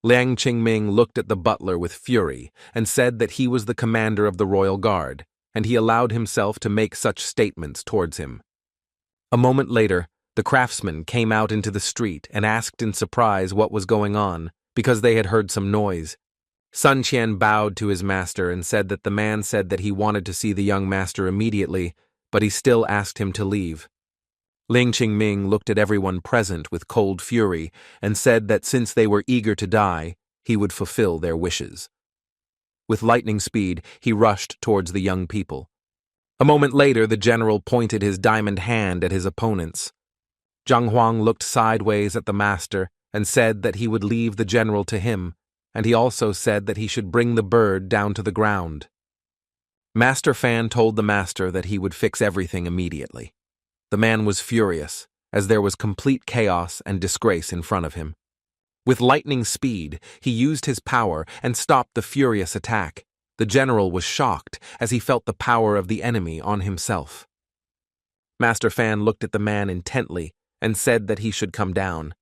Liang Qingming looked at the butler with fury and said that he was the commander of the royal guard, and he allowed himself to make such statements towards him. A moment later, the craftsmen came out into the street and asked in surprise what was going on, because they had heard some noise. Sun Qian bowed to his master and said that the man said that he wanted to see the young master immediately, but he still asked him to leave. Liang Qingming looked at everyone present with cold fury and said that since they were eager to die, he would fulfill their wishes. With lightning speed, he rushed towards the young people. A moment later, the general pointed his diamond hand at his opponents. Zhang Huang looked sideways at the master and said that he would leave the general to him, and he also said that he should bring the bird down to the ground. Master Fan told the master that he would fix everything immediately. The man was furious, as there was complete chaos and disgrace in front of him. With lightning speed, he used his power and stopped the furious attack. The general was shocked as he felt the power of the enemy on himself. Master Fan looked at the man intently and said that he should come down.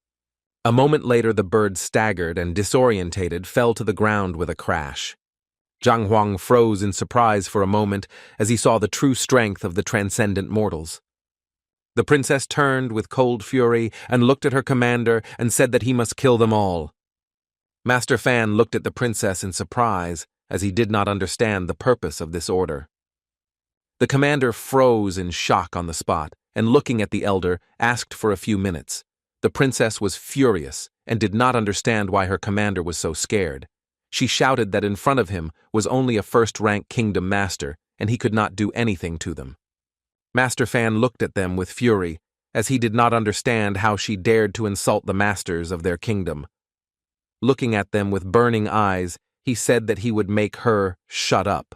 A moment later, the bird staggered and, disorientated, fell to the ground with a crash. Zhang Huang froze in surprise for a moment as he saw the true strength of the transcendent mortals. The princess turned with cold fury and looked at her commander and said that he must kill them all. Master Fan looked at the princess in surprise as he did not understand the purpose of this order. The commander froze in shock on the spot and, looking at the elder, asked for a few minutes. The princess was furious and did not understand why her commander was so scared. She shouted that in front of him was only a first-rank kingdom master, and he could not do anything to them. Master Fan looked at them with fury, as he did not understand how she dared to insult the masters of their kingdom. Looking at them with burning eyes, he said that he would make her shut up.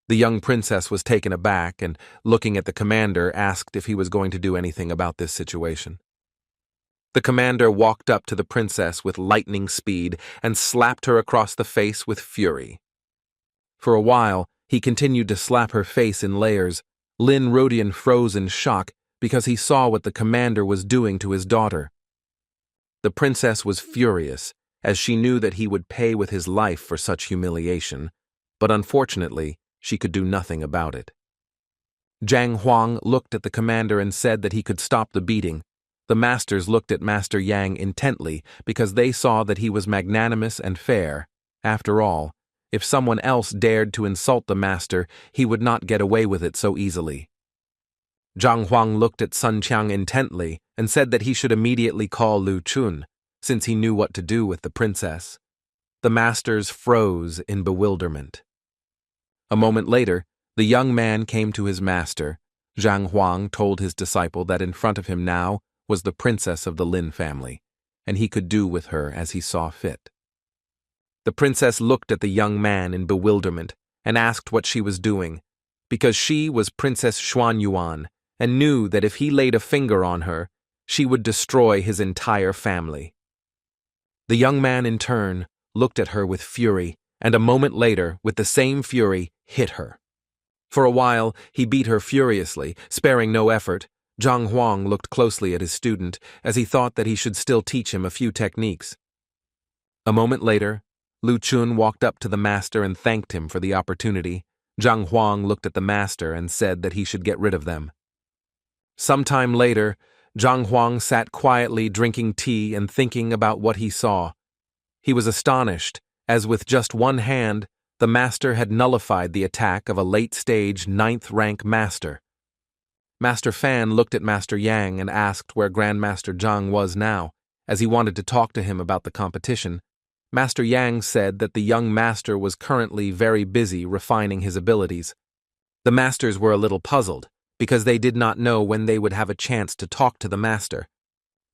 The young princess was taken aback and, looking at the commander, asked if he was going to do anything about this situation. The commander walked up to the princess with lightning speed and slapped her across the face with fury. For a while, he continued to slap her face in layers. Lin Rodian froze in shock because he saw what the commander was doing to his daughter. The princess was furious, as she knew that he would pay with his life for such humiliation, but unfortunately, she could do nothing about it. Zhang Huang looked at the commander and said that he could stop the beating. The masters looked at Master Yang intently because they saw that he was magnanimous and fair. After all, if someone else dared to insult the master, he would not get away with it so easily. Zhang Huang looked at Sun Qiang intently and said that he should immediately call Lu Chun, since he knew what to do with the princess. The masters froze in bewilderment. A moment later, the young man came to his master, Zhang Huang told his disciple that in front of him now was the princess of the Lin family, and he could do with her as he saw fit. The princess looked at the young man in bewilderment and asked what she was doing, because she was Princess Xuanyuan and knew that if he laid a finger on her, she would destroy his entire family. The young man, in turn, looked at her with fury, and a moment later, with the same fury, hit her. For a while, he beat her furiously, sparing no effort. Zhang Huang looked closely at his student, as he thought that he should still teach him a few techniques. A moment later, Lu Chun walked up to the master and thanked him for the opportunity. Zhang Huang looked at the master and said that he should get rid of them. Sometime later, Zhang Huang sat quietly drinking tea and thinking about what he saw. He was astonished, as with just one hand, the master had nullified the attack of a late-stage 9th-rank master. Master Fan looked at Master Yang and asked where Grandmaster Zhang was now, as he wanted to talk to him about the competition. Master Yang said that the young master was currently very busy refining his abilities. The masters were a little puzzled, because they did not know when they would have a chance to talk to the master.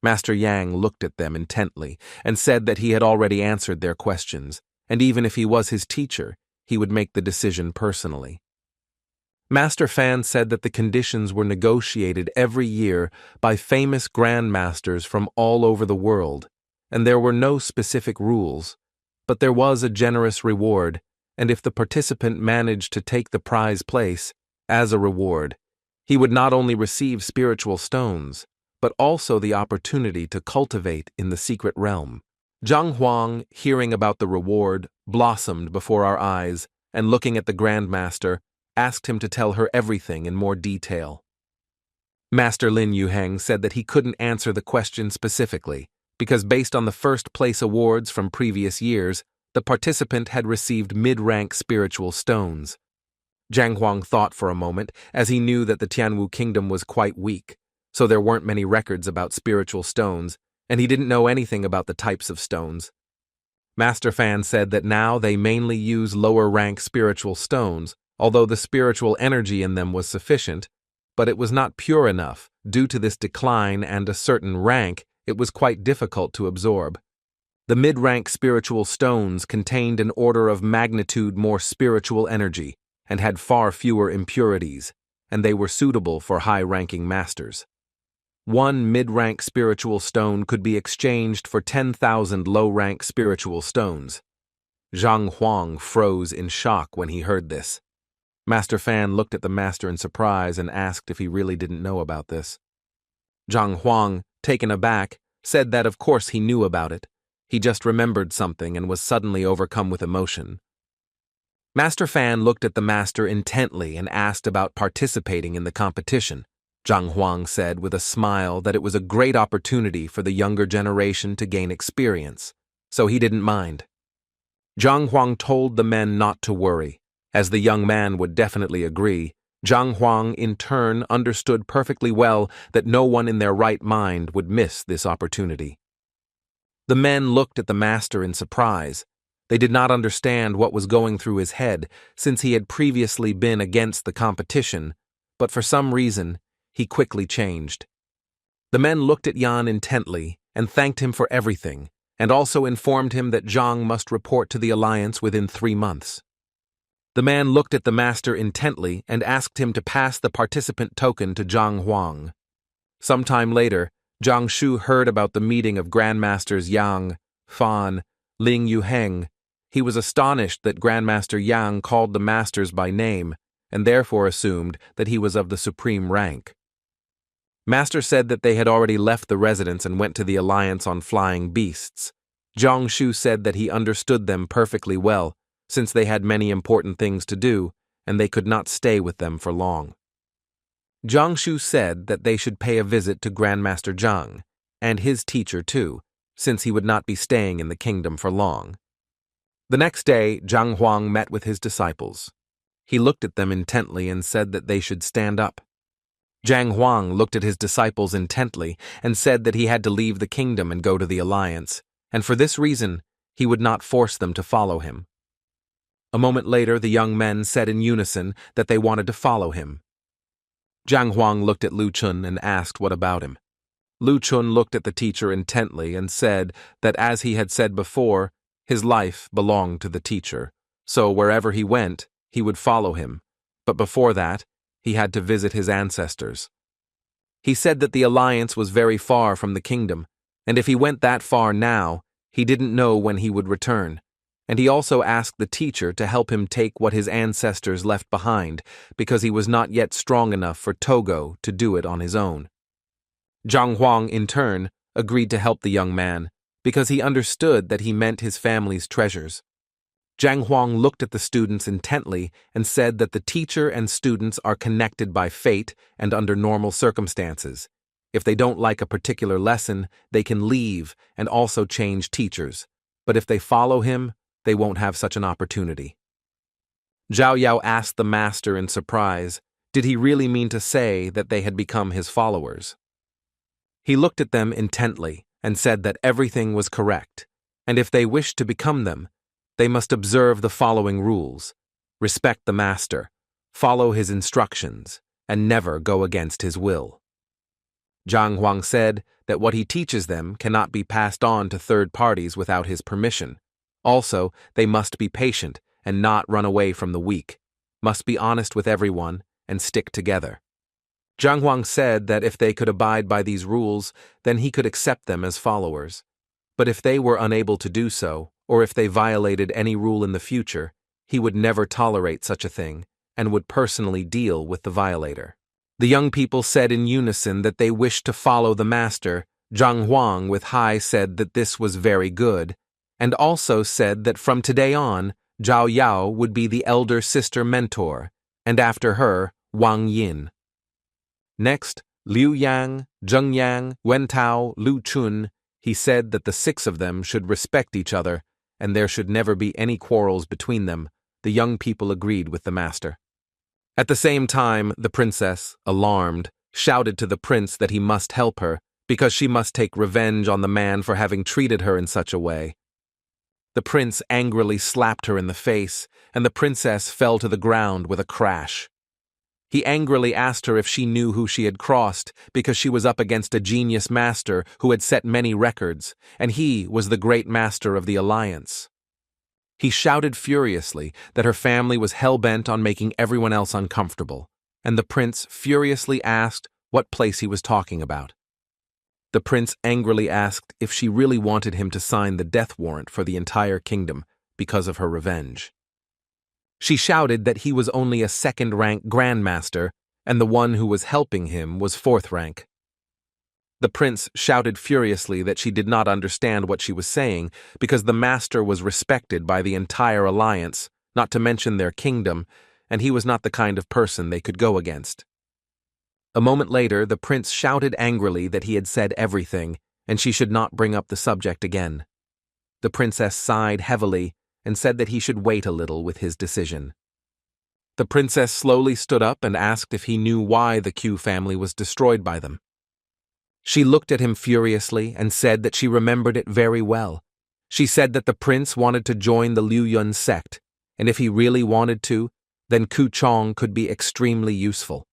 Master Yang looked at them intently and said that he had already answered their questions, and even if he was his teacher, he would make the decision personally. Master Fan said that the conditions were negotiated every year by famous grandmasters from all over the world, and there were no specific rules, but there was a generous reward, and if the participant managed to take the prize place, as a reward, he would not only receive spiritual stones, but also the opportunity to cultivate in the secret realm. Zhang Huang, hearing about the reward, blossomed before our eyes, and looking at the Grandmaster, asked him to tell her everything in more detail. Master Lin Yuheng said that he couldn't answer the question specifically, because based on the first-place awards from previous years, the participant had received mid-rank spiritual stones. Zhang Huang thought for a moment, as he knew that the Tianwu kingdom was quite weak, so there weren't many records about spiritual stones, and he didn't know anything about the types of stones. Master Fan said that now they mainly use lower-rank spiritual stones, although the spiritual energy in them was sufficient, but it was not pure enough. Due to this decline and a certain rank, it was quite difficult to absorb. The mid-rank spiritual stones contained an order of magnitude more spiritual energy, and had far fewer impurities, and they were suitable for high-ranking masters. One mid-rank spiritual stone could be exchanged for 10,000 low-rank spiritual stones. Zhang Huang froze in shock when he heard this. Master Fan looked at the master in surprise and asked if he really didn't know about this. Zhang Huang, taken aback, said that of course he knew about it. He just remembered something and was suddenly overcome with emotion. Master Fan looked at the master intently and asked about participating in the competition. Zhang Huang said with a smile that it was a great opportunity for the younger generation to gain experience, so he didn't mind. Zhang Huang told the men not to worry, as the young man would definitely agree. Zhang Huang, in turn, understood perfectly well that no one in their right mind would miss this opportunity. The men looked at the master in surprise. They did not understand what was going through his head, since he had previously been against the competition, but for some reason, he quickly changed. The men looked at Yan intently and thanked him for everything, and also informed him that Zhang must report to the alliance within 3 months. The man looked at the master intently and asked him to pass the participant token to Zhang Huang. Sometime later, Zhang Shu heard about the meeting of Grandmasters Yang, Fan, Ling Yuheng. He was astonished that Grandmaster Yang called the masters by name, and therefore assumed that he was of the supreme rank. Master said that they had already left the residence and went to the alliance on flying beasts. Zhang Shu said that he understood them perfectly well, since they had many important things to do, and they could not stay with them for long. Zhang Shu said that they should pay a visit to Grandmaster Zhang, and his teacher too, since he would not be staying in the kingdom for long. The next day, Zhang Huang met with his disciples. He looked at them intently and said that they should stand up. Zhang Huang looked at his disciples intently and said that he had to leave the kingdom and go to the alliance, and for this reason, he would not force them to follow him. A moment later, the young men said in unison that they wanted to follow him. Zhang Huang looked at Lu Chun and asked what about him. Lu Chun looked at the teacher intently and said that, as he had said before, his life belonged to the teacher, so wherever he went, he would follow him, but before that, he had to visit his ancestors. He said that the alliance was very far from the kingdom, and if he went that far now, he didn't know when he would return, and he also asked the teacher to help him take what his ancestors left behind, because he was not yet strong enough for Togo to do it on his own. Zhang Huang, in turn, agreed to help the young man, because he understood that he meant his family's treasures. Zhang Huang looked at the students intently and said that the teacher and students are connected by fate and under normal circumstances. If they don't like a particular lesson, they can leave and also change teachers, but if they follow him, they won't have such an opportunity. Zhao Yao asked the master in surprise, did he really mean to say that they had become his followers? He looked at them intently and said that everything was correct, and if they wished to become them, they must observe the following rules: respect the master, follow his instructions, and never go against his will. Zhang Huang said that what he teaches them cannot be passed on to third parties without his permission. Also, they must be patient and not run away from the weak, must be honest with everyone, and stick together. Zhang Huang said that if they could abide by these rules, then he could accept them as followers. But if they were unable to do so, or if they violated any rule in the future, he would never tolerate such a thing and would personally deal with the violator. The young people said in unison that they wished to follow the master. Zhang Huang with high said that this was very good, and also said that from today on, Zhao Yao would be the elder sister mentor, and after her, Wang Yin. Next, Liu Yang, Zheng Yang, Wen Tao, Lu Chun, he said that the six of them should respect each other, and there should never be any quarrels between them. The young people agreed with the master. At the same time, the princess, alarmed, shouted to the prince that he must help her, because she must take revenge on the man for having treated her in such a way. The prince angrily slapped her in the face, and the princess fell to the ground with a crash. He angrily asked her if she knew who she had crossed, because she was up against a genius master who had set many records, and he was the great master of the alliance. He shouted furiously that her family was hell-bent on making everyone else uncomfortable, and the prince furiously asked what place he was talking about. The prince angrily asked if she really wanted him to sign the death warrant for the entire kingdom because of her revenge. She shouted that he was only a second-rank grandmaster, and the one who was helping him was fourth rank. The prince shouted furiously that she did not understand what she was saying, because the master was respected by the entire alliance, not to mention their kingdom, and he was not the kind of person they could go against. A moment later, the prince shouted angrily that he had said everything, and she should not bring up the subject again. The princess sighed heavily and said that he should wait a little with his decision. The princess slowly stood up and asked if he knew why the Q family was destroyed by them. She looked at him furiously and said that she remembered it very well. She said that the prince wanted to join the Liu Yun sect, and if he really wanted to, then Ku Chong could be extremely useful.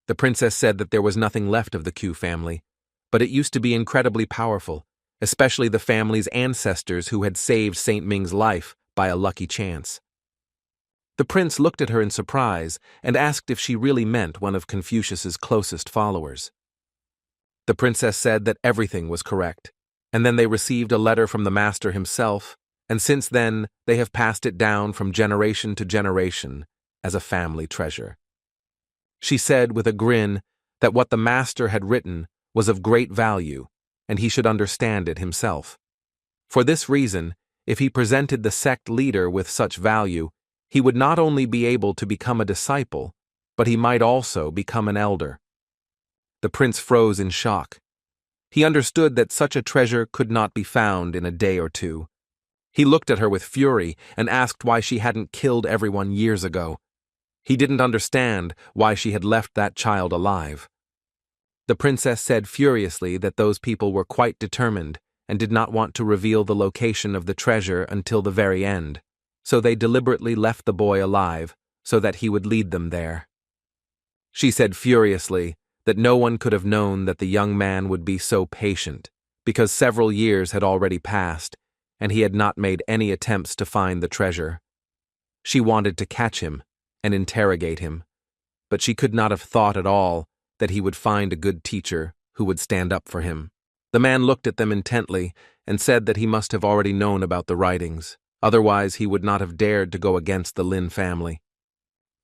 The princess said that there was nothing left of the Q family, but it used to be incredibly powerful, especially the family's ancestors who had saved Saint Ming's life by a lucky chance. The prince looked at her in surprise and asked if she really meant one of Confucius's closest followers. The princess said that everything was correct, and then they received a letter from the master himself, and since then they have passed it down from generation to generation as a family treasure. She said with a grin that what the master had written was of great value, and he should understand it himself. For this reason, if he presented the sect leader with such value, he would not only be able to become a disciple, but he might also become an elder. The prince froze in shock. He understood that such a treasure could not be found in a day or two. He looked at her with fury and asked why she hadn't killed everyone years ago. He didn't understand why she had left that child alive. The princess said furiously that those people were quite determined and did not want to reveal the location of the treasure until the very end, so they deliberately left the boy alive so that he would lead them there. She said furiously that no one could have known that the young man would be so patient, because several years had already passed, and he had not made any attempts to find the treasure. She wanted to catch him and interrogate him, but she could not have thought at all that he would find a good teacher who would stand up for him. The man looked at them intently and said that he must have already known about the writings, otherwise he would not have dared to go against the Lynn family.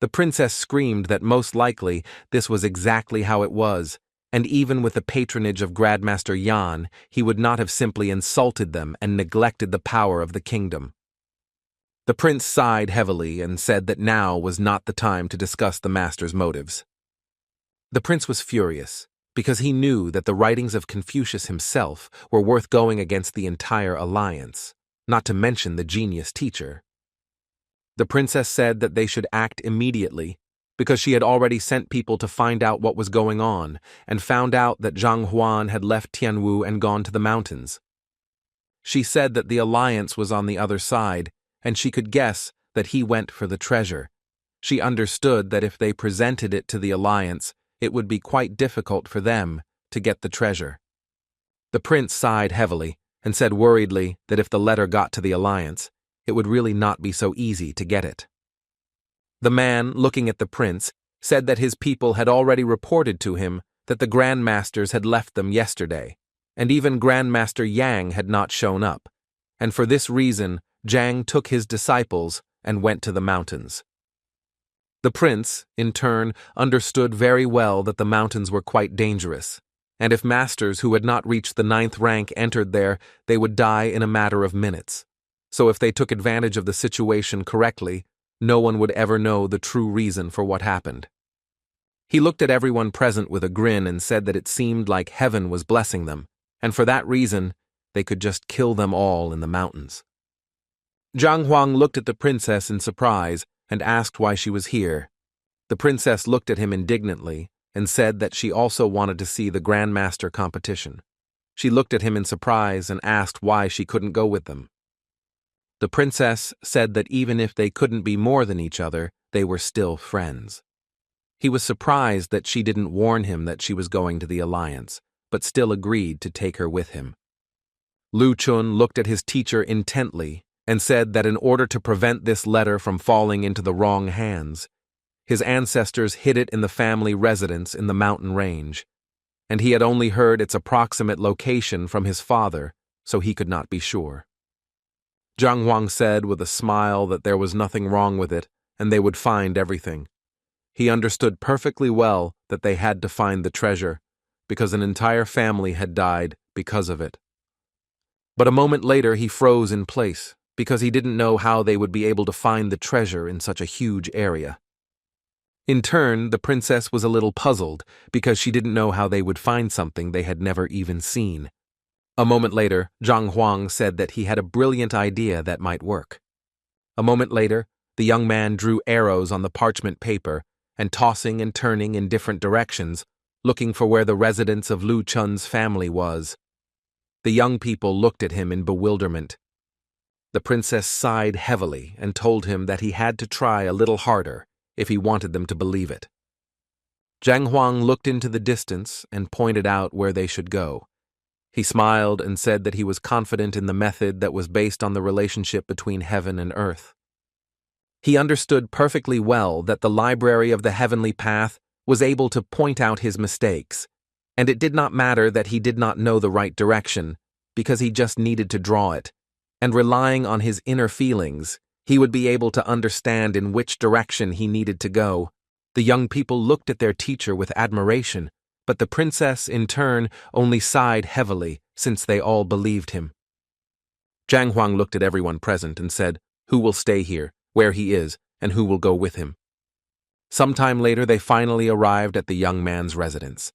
The princess screamed that most likely this was exactly how it was, and even with the patronage of Grandmaster Yan, he would not have simply insulted them and neglected the power of the kingdom. The prince sighed heavily and said that now was not the time to discuss the master's motives. The prince was furious, because he knew that the writings of Confucius himself were worth going against the entire alliance, not to mention the genius teacher. The princess said that they should act immediately, because she had already sent people to find out what was going on, and found out that Zhang Huan had left Tianwu and gone to the mountains. She said that the alliance was on the other side, and she could guess that he went for the treasure. She understood that if they presented it to the alliance, it would be quite difficult for them to get the treasure. The prince sighed heavily and said worriedly that if the letter got to the alliance, it would really not be so easy to get it. The man, looking at the prince, said that his people had already reported to him that the grandmasters had left them yesterday, and even Grandmaster Yang had not shown up, and for this reason Zhang took his disciples and went to the mountains. The prince, in turn, understood very well that the mountains were quite dangerous, and if masters who had not reached the 9th rank entered there, they would die in a matter of minutes. So if they took advantage of the situation correctly, no one would ever know the true reason for what happened. He looked at everyone present with a grin and said that it seemed like heaven was blessing them, and for that reason, they could just kill them all in the mountains. Zhang Huang looked at the princess in surprise and asked why she was here. The princess looked at him indignantly and said that she also wanted to see the grandmaster competition. She looked at him in surprise and asked why she couldn't go with them. The princess said that even if they couldn't be more than each other, they were still friends. He was surprised that she didn't warn him that she was going to the alliance, but still agreed to take her with him. Lu Chun looked at his teacher intently and said that in order to prevent this letter from falling into the wrong hands, his ancestors hid it in the family residence in the mountain range, and he had only heard its approximate location from his father, so he could not be sure. Zhang Huang said with a smile that there was nothing wrong with it, and they would find everything. He understood perfectly well that they had to find the treasure, because an entire family had died because of it. But a moment later he froze in place, because he didn't know how they would be able to find the treasure in such a huge area. In turn, the princess was a little puzzled, because she didn't know how they would find something they had never even seen. A moment later, Zhang Huang said that he had a brilliant idea that might work. A moment later, the young man drew arrows on the parchment paper and tossing and turning in different directions, looking for where the residence of Lu Chun's family was. The young people looked at him in bewilderment. The princess sighed heavily and told him that he had to try a little harder if he wanted them to believe it. Zhang Huang looked into the distance and pointed out where they should go. He smiled and said that he was confident in the method that was based on the relationship between heaven and earth. He understood perfectly well that the library of the heavenly path was able to point out his mistakes, and it did not matter that he did not know the right direction, because he just needed to draw it, and relying on his inner feelings, he would be able to understand in which direction he needed to go. The young people looked at their teacher with admiration, but the princess, in turn, only sighed heavily, since they all believed him. Zhang Huang looked at everyone present and said, "Who will stay here, where he is, and who will go with him?" Sometime later they finally arrived at the young man's residence.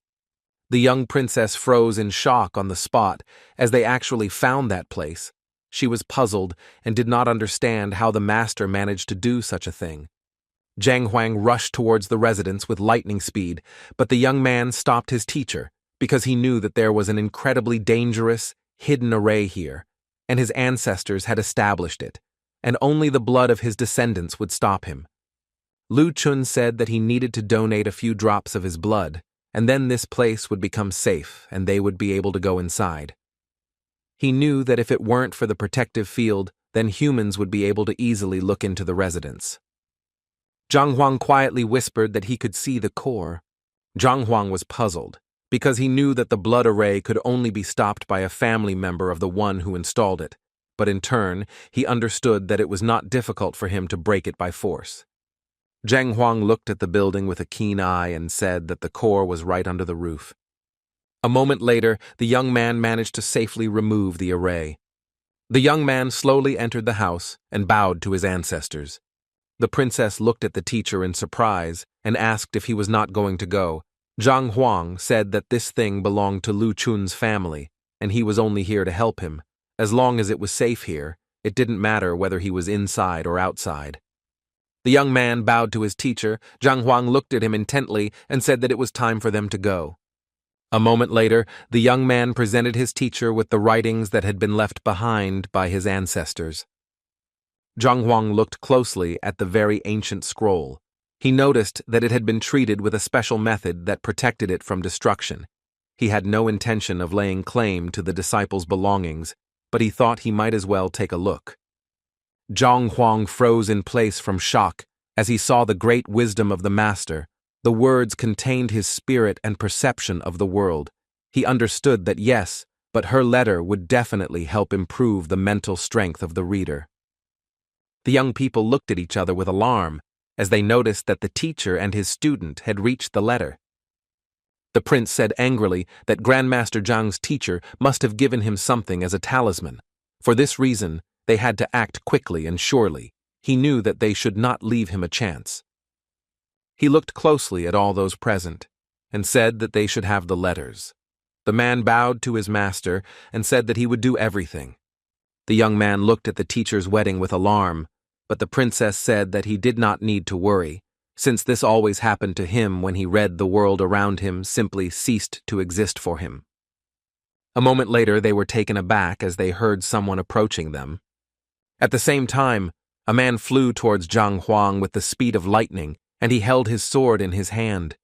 The young princess froze in shock on the spot as they actually found that place. She was puzzled and did not understand how the master managed to do such a thing. Zhang Huang rushed towards the residence with lightning speed, but the young man stopped his teacher because he knew that there was an incredibly dangerous, hidden array here, and his ancestors had established it, and only the blood of his descendants would stop him. Lu Chun said that he needed to donate a few drops of his blood, and then this place would become safe and they would be able to go inside. He knew that if it weren't for the protective field, then humans would be able to easily look into the residence. Zhang Huang quietly whispered that he could see the core. Zhang Huang was puzzled, because he knew that the blood array could only be stopped by a family member of the one who installed it, but in turn, he understood that it was not difficult for him to break it by force. Zhang Huang looked at the building with a keen eye and said that the core was right under the roof. A moment later, the young man managed to safely remove the array. The young man slowly entered the house and bowed to his ancestors. The princess looked at the teacher in surprise and asked if he was not going to go. Zhang Huang said that this thing belonged to Lu Chun's family, and he was only here to help him. As long as it was safe here, it didn't matter whether he was inside or outside. The young man bowed to his teacher. Zhang Huang looked at him intently and said that it was time for them to go. A moment later, the young man presented his teacher with the writings that had been left behind by his ancestors. Zhang Huang looked closely at the very ancient scroll. He noticed that it had been treated with a special method that protected it from destruction. He had no intention of laying claim to the disciples' belongings, but he thought he might as well take a look. Zhang Huang froze in place from shock as he saw the great wisdom of the master. The words contained his spirit and perception of the world. He understood that yes, but her letter would definitely help improve the mental strength of the reader. The young people looked at each other with alarm as they noticed that the teacher and his student had reached the letter. The prince said angrily that Grandmaster Zhang's teacher must have given him something as a talisman. For this reason, they had to act quickly and surely. He knew that they should not leave him a chance. He looked closely at all those present and said that they should have the letters. The man bowed to his master and said that he would do everything. The young man looked at the teacher's wedding with alarm, but the princess said that he did not need to worry, since this always happened to him when he read the world around him simply ceased to exist for him. A moment later, they were taken aback as they heard someone approaching them. At the same time, a man flew towards Zhang Huang with the speed of lightning, and he held his sword in his hand.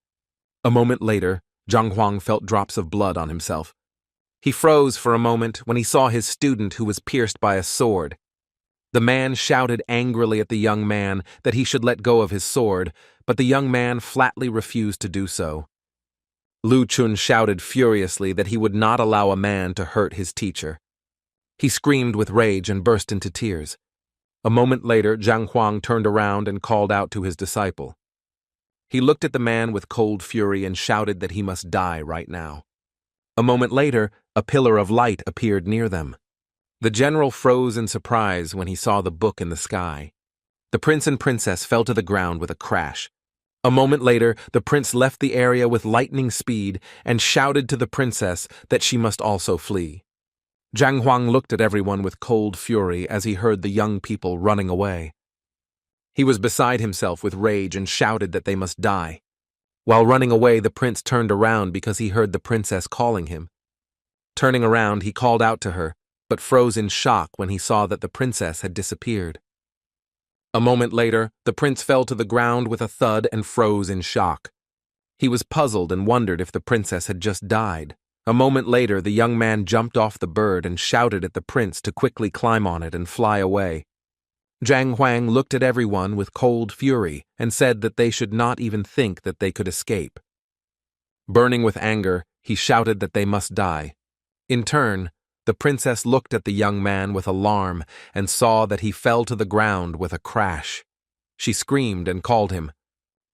A moment later, Zhang Huang felt drops of blood on himself. He froze for a moment when he saw his student who was pierced by a sword. The man shouted angrily at the young man that he should let go of his sword, but the young man flatly refused to do so. Lu Chun shouted furiously that he would not allow a man to hurt his teacher. He screamed with rage and burst into tears. A moment later, Zhang Huang turned around and called out to his disciple. He looked at the man with cold fury and shouted that he must die right now. A moment later, a pillar of light appeared near them. The general froze in surprise when he saw the book in the sky. The prince and princess fell to the ground with a crash. A moment later, the prince left the area with lightning speed and shouted to the princess that she must also flee. Zhang Huang looked at everyone with cold fury as he heard the young people running away. He was beside himself with rage and shouted that they must die. While running away, the prince turned around because he heard the princess calling him. Turning around, he called out to her, but froze in shock when he saw that the princess had disappeared. A moment later, the prince fell to the ground with a thud and froze in shock. He was puzzled and wondered if the princess had just died. A moment later, the young man jumped off the bird and shouted at the prince to quickly climb on it and fly away. Zhang Huang looked at everyone with cold fury and said that they should not even think that they could escape. Burning with anger, he shouted that they must die. In turn, the princess looked at the young man with alarm and saw that he fell to the ground with a crash. She screamed and called him.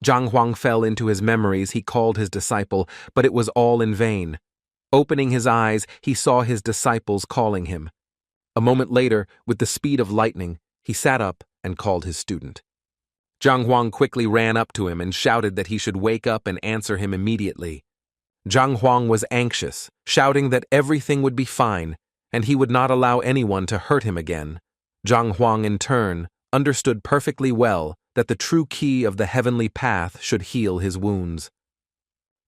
Zhang Huang fell into his memories. He called his disciple, but it was all in vain. Opening his eyes, he saw his disciples calling him. A moment later, with the speed of lightning, he sat up and called his student. Zhang Huang quickly ran up to him and shouted that he should wake up and answer him immediately. Zhang Huang was anxious, shouting that everything would be fine, and he would not allow anyone to hurt him again. Zhang Huang, in turn, understood perfectly well that the true key of the heavenly path should heal his wounds.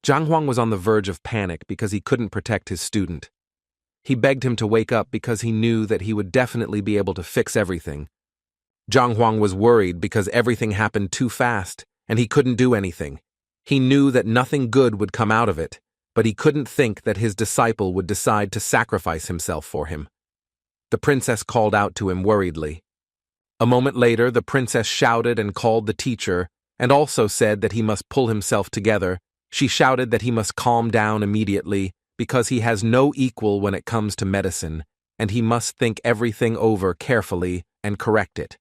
Zhang Huang was on the verge of panic because he couldn't protect his student. He begged him to wake up because he knew that he would definitely be able to fix everything. Zhang Huang was worried because everything happened too fast, and he couldn't do anything. He knew that nothing good would come out of it, but he couldn't think that his disciple would decide to sacrifice himself for him. The princess called out to him worriedly. A moment later, the princess shouted and called the teacher, and also said that he must pull himself together. She shouted that he must calm down immediately, because he has no equal when it comes to medicine, and he must think everything over carefully and correct it.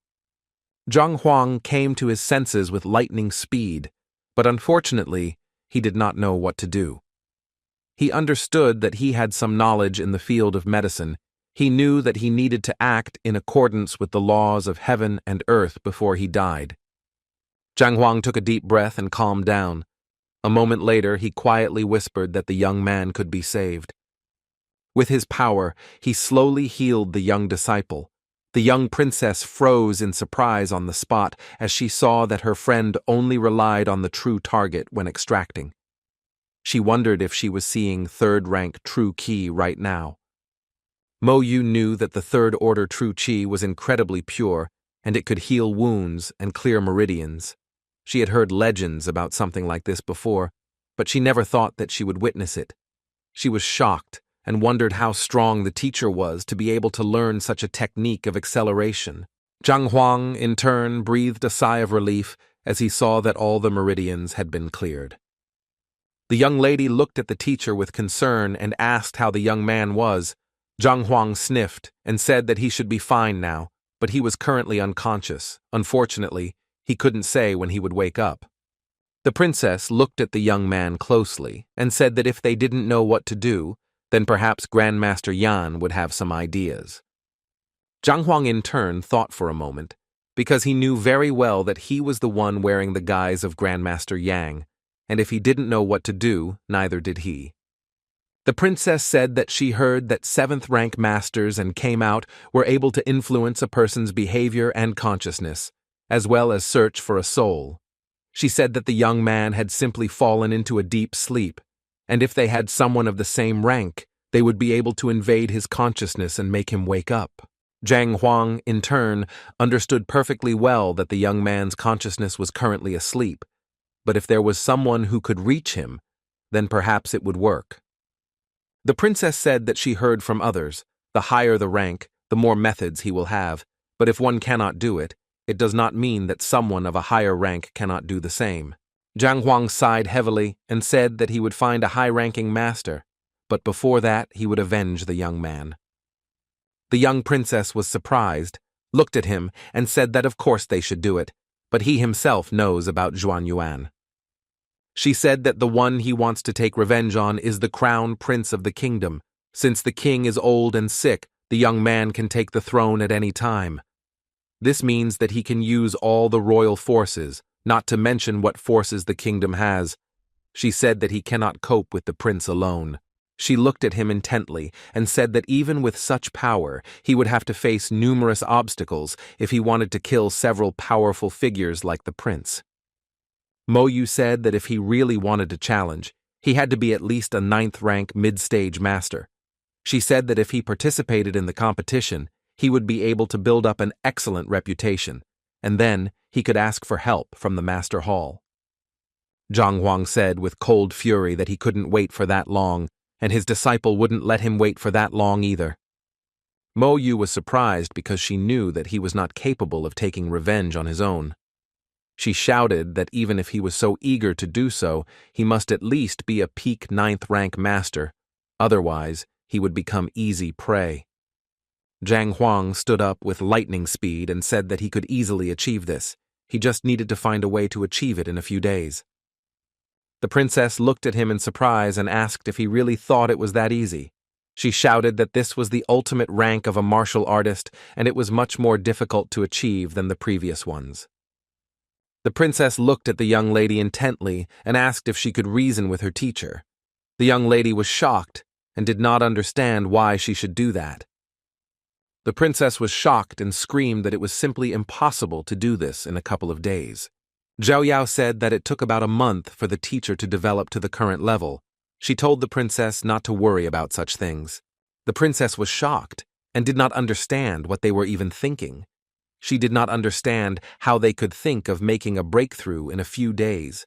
Zhang Huang came to his senses with lightning speed, but unfortunately, he did not know what to do. He understood that he had some knowledge in the field of medicine. He knew that he needed to act in accordance with the laws of heaven and earth before he died. Zhang Huang took a deep breath and calmed down. A moment later, he quietly whispered that the young man could be saved. With his power, he slowly healed the young disciple. The young princess froze in surprise on the spot as she saw that her friend only relied on the true target when extracting. She wondered if she was seeing third-rank true qi right now. Mo Yu knew that the third-order true qi was incredibly pure, and it could heal wounds and clear meridians. She had heard legends about something like this before, but she never thought that she would witness it. She was shocked and wondered how strong the teacher was to be able to learn such a technique of acceleration. Zhang Huang, in turn, breathed a sigh of relief as he saw that all the meridians had been cleared. The young lady looked at the teacher with concern and asked how the young man was. Zhang Huang sniffed and said that he should be fine now, but he was currently unconscious. Unfortunately, he couldn't say when he would wake up. The princess looked at the young man closely and said that if they didn't know what to do, then perhaps Grandmaster Yan would have some ideas. Zhang Huang in turn thought for a moment, because he knew very well that he was the one wearing the guise of Grandmaster Yang, and if he didn't know what to do, neither did he. The princess said that she heard that 7th-rank masters and came out were able to influence a person's behavior and consciousness, as well as search for a soul. She said that the young man had simply fallen into a deep sleep, and if they had someone of the same rank, they would be able to invade his consciousness and make him wake up. Zhang Huang, in turn, understood perfectly well that the young man's consciousness was currently asleep, but if there was someone who could reach him, then perhaps it would work. The princess said that she heard from others, the higher the rank, the more methods he will have, but if one cannot do it, it does not mean that someone of a higher rank cannot do the same. Zhang Huang sighed heavily and said that he would find a high-ranking master, but before that he would avenge the young man. The young princess was surprised, looked at him, and said that of course they should do it, but he himself knows about Zhuan Yuan. She said that the one he wants to take revenge on is the crown prince of the kingdom. Since the king is old and sick, the young man can take the throne at any time. This means that he can use all the royal forces, not to mention what forces the kingdom has. She said that he cannot cope with the prince alone. She looked at him intently and said that even with such power, he would have to face numerous obstacles if he wanted to kill several powerful figures like the prince. Mo Yu said that if he really wanted to challenge, he had to be at least a 9th-rank mid-stage master. She said that if he participated in the competition, he would be able to build up an excellent reputation, and then he could ask for help from the Master Hall. Zhang Huang said with cold fury that he couldn't wait for that long, and his disciple wouldn't let him wait for that long either. Mo Yu was surprised because she knew that he was not capable of taking revenge on his own. She shouted that even if he was so eager to do so, he must at least be a peak 9th-rank master, otherwise he would become easy prey. Zhang Huang stood up with lightning speed and said that he could easily achieve this. He just needed to find a way to achieve it in a few days. The princess looked at him in surprise and asked if he really thought it was that easy. She shouted that this was the ultimate rank of a martial artist and it was much more difficult to achieve than the previous ones. The princess looked at the young lady intently and asked if she could reason with her teacher. The young lady was shocked and did not understand why she should do that. The princess was shocked and screamed that it was simply impossible to do this in a couple of days. Zhao Yao said that it took about a month for the teacher to develop to the current level. She told the princess not to worry about such things. The princess was shocked and did not understand what they were even thinking. She did not understand how they could think of making a breakthrough in a few days.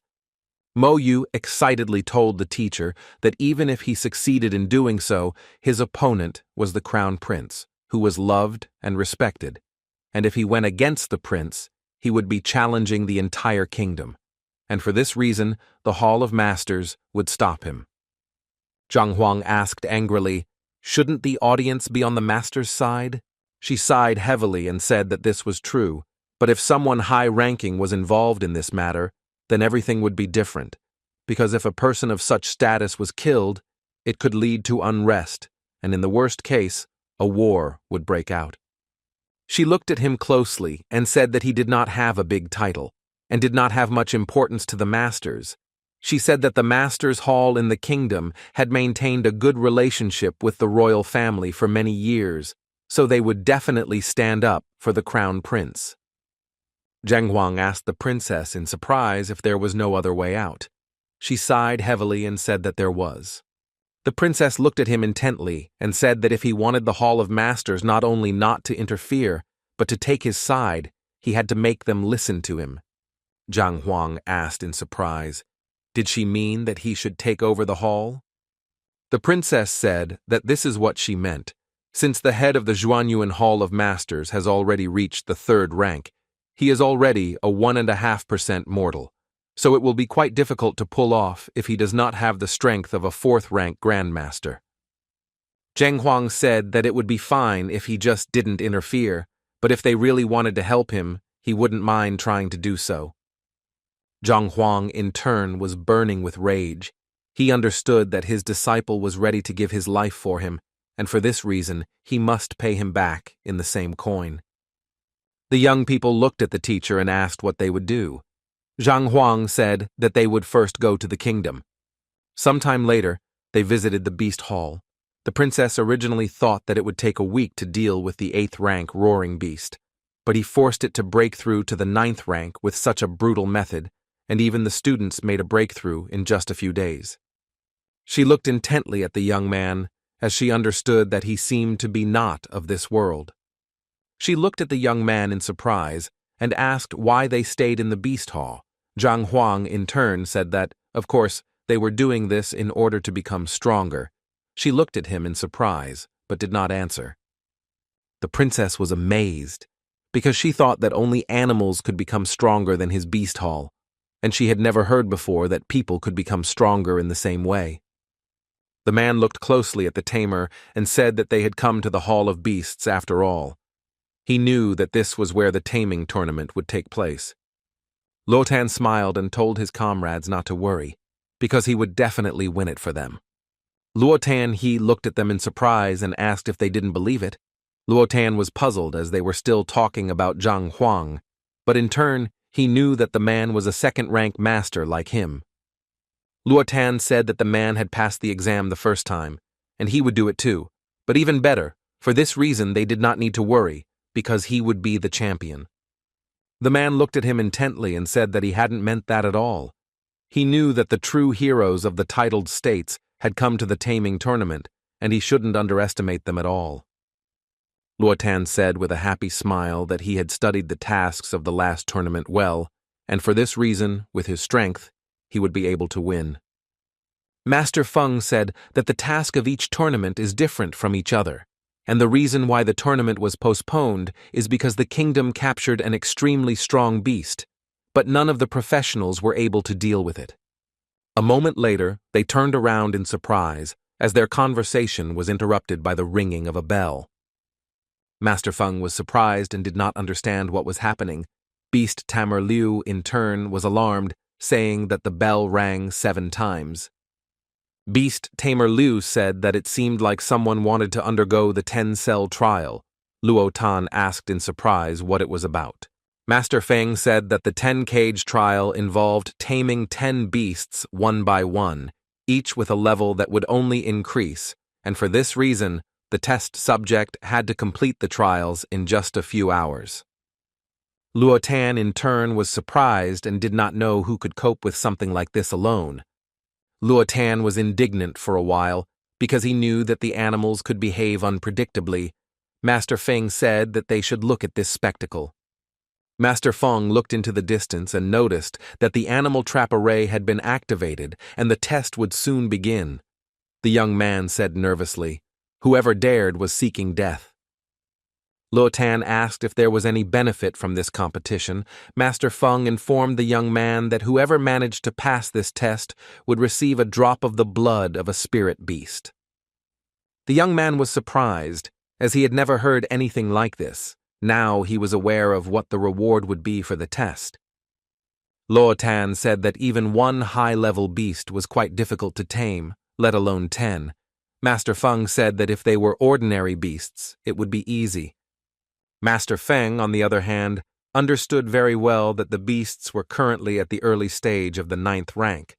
Mo Yu excitedly told the teacher that even if he succeeded in doing so, his opponent was the crown prince, who was loved and respected, and if he went against the prince, he would be challenging the entire kingdom, and for this reason, the Hall of Masters would stop him. Zhang Huang asked angrily, "Shouldn't the audience be on the master's side?" She sighed heavily and said that this was true, but if someone high-ranking was involved in this matter, then everything would be different, because if a person of such status was killed, it could lead to unrest, and in the worst case, a war would break out. She looked at him closely and said that he did not have a big title, and did not have much importance to the masters. She said that the Masters' Hall in the kingdom had maintained a good relationship with the royal family for many years, so they would definitely stand up for the crown prince. Zhang Huang asked the princess in surprise if there was no other way out. She sighed heavily and said that there was. The princess looked at him intently and said that if he wanted the Hall of Masters not only not to interfere, but to take his side, he had to make them listen to him. Zhang Huang asked in surprise, did she mean that he should take over the hall? The princess said that this is what she meant. Since the head of the Zhuanyuan Hall of Masters has already reached the 3rd rank, he is already a 1.5% mortal, so it will be quite difficult to pull off if he does not have the strength of a 4th rank grandmaster. Zhang Huang said that it would be fine if he just didn't interfere, but if they really wanted to help him, he wouldn't mind trying to do so. Zhang Huang, in turn, was burning with rage. He understood that his disciple was ready to give his life for him, and for this reason, he must pay him back in the same coin. The young people looked at the teacher and asked what they would do. Zhang Huang said that they would first go to the kingdom. Sometime later, they visited the Beast Hall. The princess originally thought that it would take a week to deal with the 8th rank roaring beast, but he forced it to break through to the 9th rank with such a brutal method, and even the students made a breakthrough in just a few days. She looked intently at the young man, as she understood that he seemed to be not of this world. She looked at the young man in surprise and asked why they stayed in the Beast Hall. Zhang Huang, in turn, said that, of course, they were doing this in order to become stronger. She looked at him in surprise, but did not answer. The princess was amazed, because she thought that only animals could become stronger than his Beast Hall, and she had never heard before that people could become stronger in the same way. The man looked closely at the tamer and said that they had come to the Hall of Beasts after all. He knew that this was where the Taming tournament would take place. Luotan smiled and told his comrades not to worry, because he would definitely win it for them. Luotan looked at them in surprise and asked if they didn't believe it. Luotan was puzzled as they were still talking about Zhang Huang, but in turn, he knew that the man was a 2nd-rank master like him. Luotan said that the man had passed the exam the first time, and he would do it too, but even better, for this reason they did not need to worry, because he would be the champion. The man looked at him intently and said that he hadn't meant that at all. He knew that the true heroes of the titled states had come to the Taming tournament, and he shouldn't underestimate them at all. Luotan said with a happy smile that he had studied the tasks of the last tournament well, and for this reason, with his strength, he would be able to win. Master Feng said that the task of each tournament is different from each other, and the reason why the tournament was postponed is because the kingdom captured an extremely strong beast, but none of the professionals were able to deal with it. A moment later, they turned around in surprise, as their conversation was interrupted by the ringing of a bell. Master Feng was surprised and did not understand what was happening. Beast Tamer Liu, in turn, was alarmed, saying that the bell rang 7 times. Beast Tamer Liu said that it seemed like someone wanted to undergo the 10-cell trial. Luo Tan asked in surprise what it was about. Master Feng said that the 10-cage trial involved taming 10 beasts one by one, each with a level that would only increase, and for this reason, the test subject had to complete the trials in just a few hours. Luo Tan, in turn, was surprised and did not know who could cope with something like this alone. Luo Tan was indignant for a while, because he knew that the animals could behave unpredictably. Master Feng said that they should look at this spectacle, Master Feng looked into the distance and noticed that the animal trap array had been activated and the test would soon begin. The young man said nervously, "Whoever dared was seeking death." Luo Tan asked if there was any benefit from this competition. Master Feng informed the young man that whoever managed to pass this test would receive a drop of the blood of a spirit beast. The young man was surprised, as he had never heard anything like this. Now he was aware of what the reward would be for the test. Luo Tan said that even one high-level beast was quite difficult to tame, let alone 10. Master Feng said that if they were ordinary beasts, it would be easy. Master Feng, on the other hand, understood very well that the beasts were currently at the early stage of the 9th rank.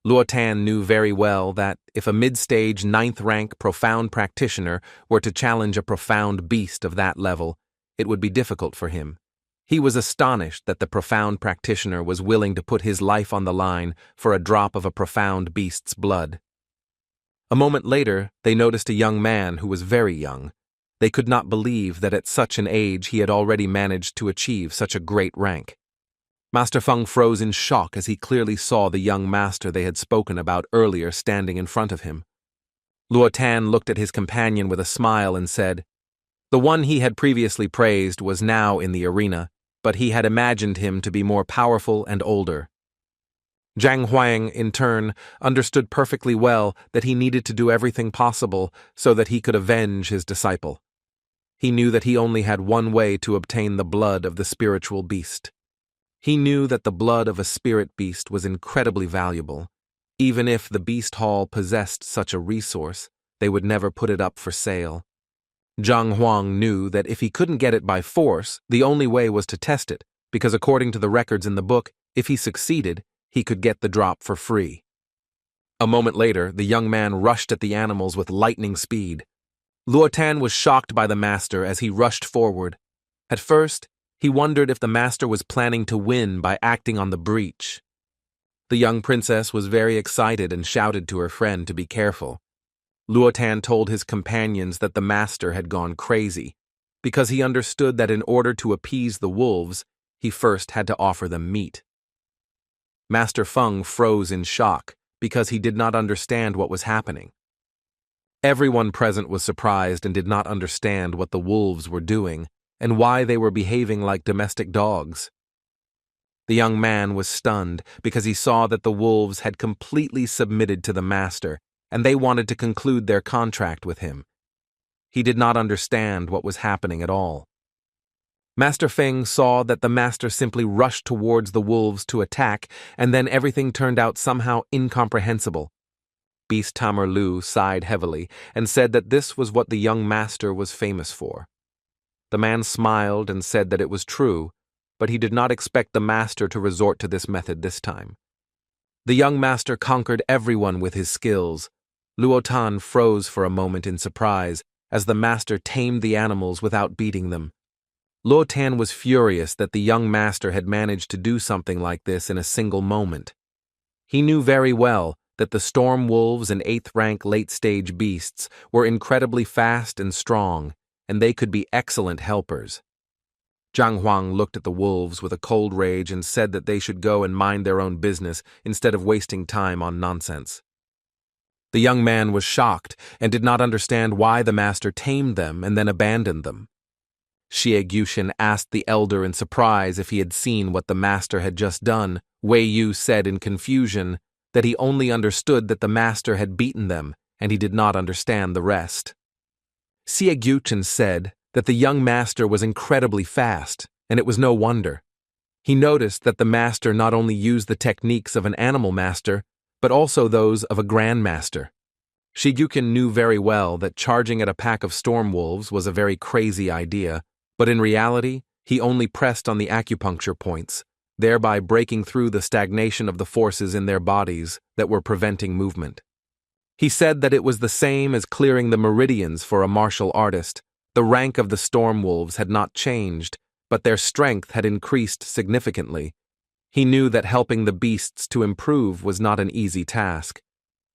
Luo Tan knew very well that if a mid-stage 9th rank profound practitioner were to challenge a profound beast of that level, it would be difficult for him. He was astonished that the profound practitioner was willing to put his life on the line for a drop of a profound beast's blood. A moment later, they noticed a young man who was very young. They could not believe that at such an age he had already managed to achieve such a great rank. Master Feng froze in shock as he clearly saw the young master they had spoken about earlier standing in front of him. Luo Tan looked at his companion with a smile and said, the one he had previously praised was now in the arena, but he had imagined him to be more powerful and older. Zhang Huang, in turn, understood perfectly well that he needed to do everything possible so that he could avenge his disciple. He knew that he only had one way to obtain the blood of the spiritual beast. He knew that the blood of a spirit beast was incredibly valuable. Even if the beast hall possessed such a resource, they would never put it up for sale. Zhang Huang knew that if he couldn't get it by force, the only way was to test it, because according to the records in the book, if he succeeded, he could get the drop for free. A moment later, the young man rushed at the animals with lightning speed. Luo Tan was shocked by the master as he rushed forward. At first, he wondered if the master was planning to win by acting on the breach. The young princess was very excited and shouted to her friend to be careful. Luo Tan told his companions that the master had gone crazy, because he understood that in order to appease the wolves, he first had to offer them meat. Master Feng froze in shock, because he did not understand what was happening. Everyone present was surprised and did not understand what the wolves were doing, and why they were behaving like domestic dogs. The young man was stunned because he saw that the wolves had completely submitted to the master, and they wanted to conclude their contract with him. He did not understand what was happening at all. Master Feng saw that the master simply rushed towards the wolves to attack, and then everything turned out somehow incomprehensible. Beast Tamer Lu sighed heavily and said that this was what the young master was famous for. The man smiled and said that it was true, but he did not expect the master to resort to this method this time. The young master conquered everyone with his skills. Luo Tan froze for a moment in surprise as the master tamed the animals without beating them. Luo Tan was furious that the young master had managed to do something like this in a single moment. He knew very well that the storm wolves and 8th rank late-stage beasts were incredibly fast and strong, and they could be excellent helpers. Zhang Huang looked at the wolves with a cold rage and said that they should go and mind their own business instead of wasting time on nonsense. The young man was shocked and did not understand why the master tamed them and then abandoned them. Xie Guxian asked the elder in surprise if he had seen what the master had just done. Wei Yu said in confusion that he only understood that the master had beaten them, and he did not understand the rest. Xie Guxian said that the young master was incredibly fast, and it was no wonder. He noticed that the master not only used the techniques of an animal master, but also those of a grandmaster. Shigukin knew very well that charging at a pack of storm wolves was a very crazy idea, but in reality, he only pressed on the acupuncture points, thereby breaking through the stagnation of the forces in their bodies that were preventing movement. He said that it was the same as clearing the meridians for a martial artist. The rank of the storm wolves had not changed, but their strength had increased significantly. He knew that helping the beasts to improve was not an easy task.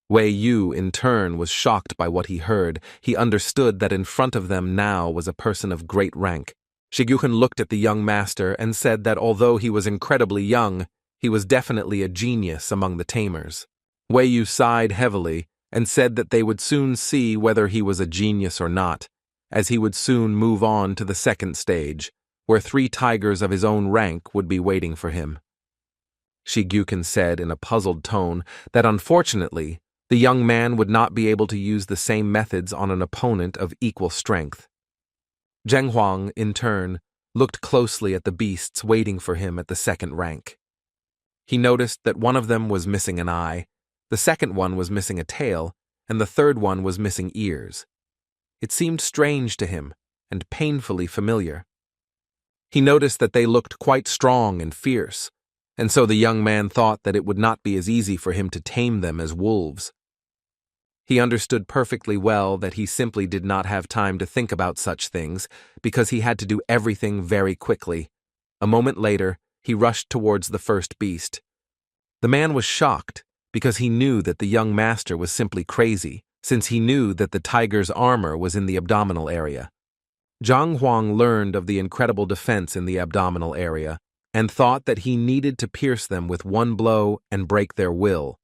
Wei Yu, in turn, was shocked by what he heard. He understood that in front of them now was a person of great rank. Shiguchen looked at the young master and said that although he was incredibly young, he was definitely a genius among the tamers. Wei Yu sighed heavily and said that they would soon see whether he was a genius or not, as he would soon move on to the second stage, where 3 tigers of his own rank would be waiting for him. Shiguchen said in a puzzled tone that unfortunately, the young man would not be able to use the same methods on an opponent of equal strength. Zheng Huang, in turn, looked closely at the beasts waiting for him at the second rank. He noticed that one of them was missing an eye, the second one was missing a tail, and the third one was missing ears. It seemed strange to him and painfully familiar. He noticed that they looked quite strong and fierce, and so the young man thought that it would not be as easy for him to tame them as wolves. He understood perfectly well that he simply did not have time to think about such things because he had to do everything very quickly. A moment later, he rushed towards the first beast. The man was shocked because he knew that the young master was simply crazy, since he knew that the tiger's armor was in the abdominal area. Zhang Huang learned of the incredible defense in the abdominal area and thought that he needed to pierce them with one blow and break their will.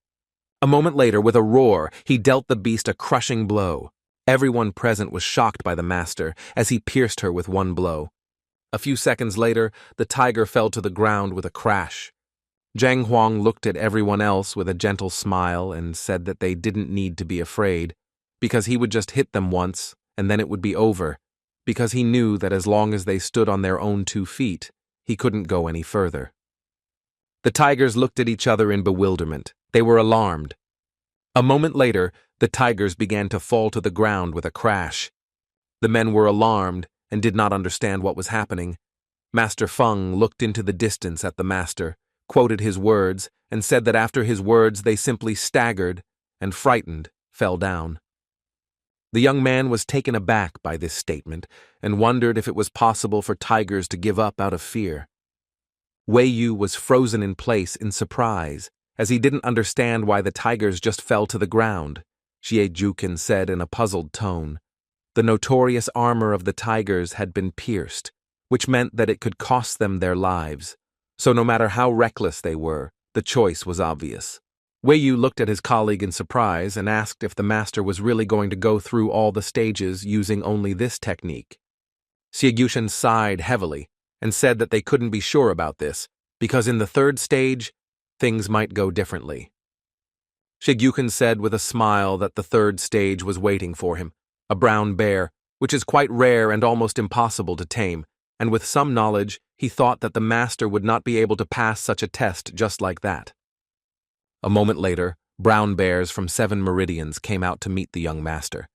A moment later, with a roar, he dealt the beast a crushing blow. Everyone present was shocked by the master as he pierced her with one blow. A few seconds later, the tiger fell to the ground with a crash. Zhang Huang looked at everyone else with a gentle smile and said that they didn't need to be afraid, because he would just hit them once and then it would be over, because he knew that as long as they stood on their own 2 feet, he couldn't go any further. The tigers looked at each other in bewilderment. They were alarmed. A moment later, the tigers began to fall to the ground with a crash. The men were alarmed and did not understand what was happening. Master Feng looked into the distance at the master, quoted his words, and said that after his words they simply staggered and, frightened, fell down. The young man was taken aback by this statement and wondered if it was possible for tigers to give up out of fear. Wei Yu was frozen in place in surprise, as he didn't understand why the tigers just fell to the ground. Shiguchen said in a puzzled tone. The notorious armor of the tigers had been pierced, which meant that it could cost them their lives. So no matter how reckless they were, the choice was obvious. Wei Yu looked at his colleague in surprise and asked if the master was really going to go through all the stages using only this technique. Shiguchen sighed heavily and said that they couldn't be sure about this, because in the third stage, things might go differently. Shiguchen said with a smile that the third stage was waiting for him, a brown bear, which is quite rare and almost impossible to tame, and with some knowledge, he thought that the master would not be able to pass such a test just like that. A moment later, brown bears from 7 meridians came out to meet the young master.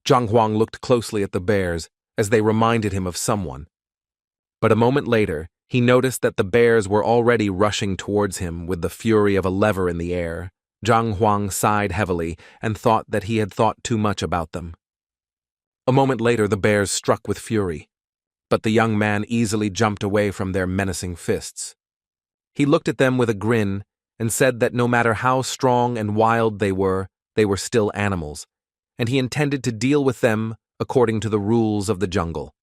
Zhang Huang looked closely at the bears as they reminded him of someone. But a moment later, he noticed that the bears were already rushing towards him with the fury of a lever in the air. Zhang Huang sighed heavily and thought that he had thought too much about them. A moment later, the bears struck with fury, but the young man easily jumped away from their menacing fists. He looked at them with a grin and said that no matter how strong and wild they were still animals, and he intended to deal with them according to the rules of the jungle.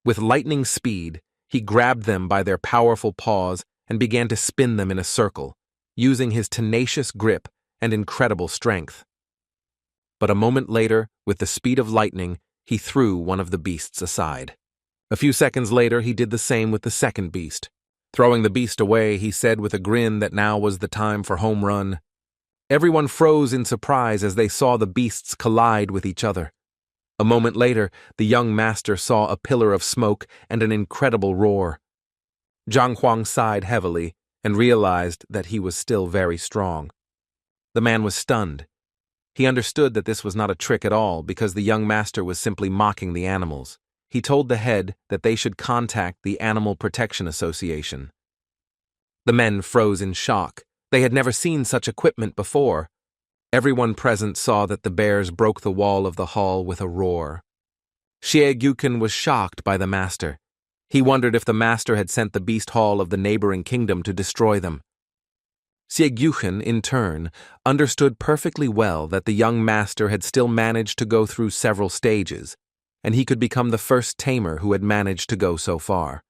With lightning speed, he grabbed them by their powerful paws and began to spin them in a circle, using his tenacious grip and incredible strength. But a moment later, with the speed of lightning, he threw one of the beasts aside. A few seconds later, he did the same with the second beast. Throwing the beast away, he said with a grin that now was the time for home run. Everyone froze in surprise as they saw the beasts collide with each other. A moment later, the young master saw a pillar of smoke and an incredible roar. Zhang Huang sighed heavily and realized that he was still very strong. The man was stunned. He understood that this was not a trick at all because the young master was simply mocking the animals. He told the head that they should contact the Animal Protection Association. The men froze in shock. They had never seen such equipment before. Everyone present saw that the bears broke the wall of the hall with a roar. Shiguchen was shocked by the master. He wondered if the master had sent the beast hall of the neighboring kingdom to destroy them. Shiguchen, in turn, understood perfectly well that the young master had still managed to go through several stages, and he could become the first tamer who had managed to go so far.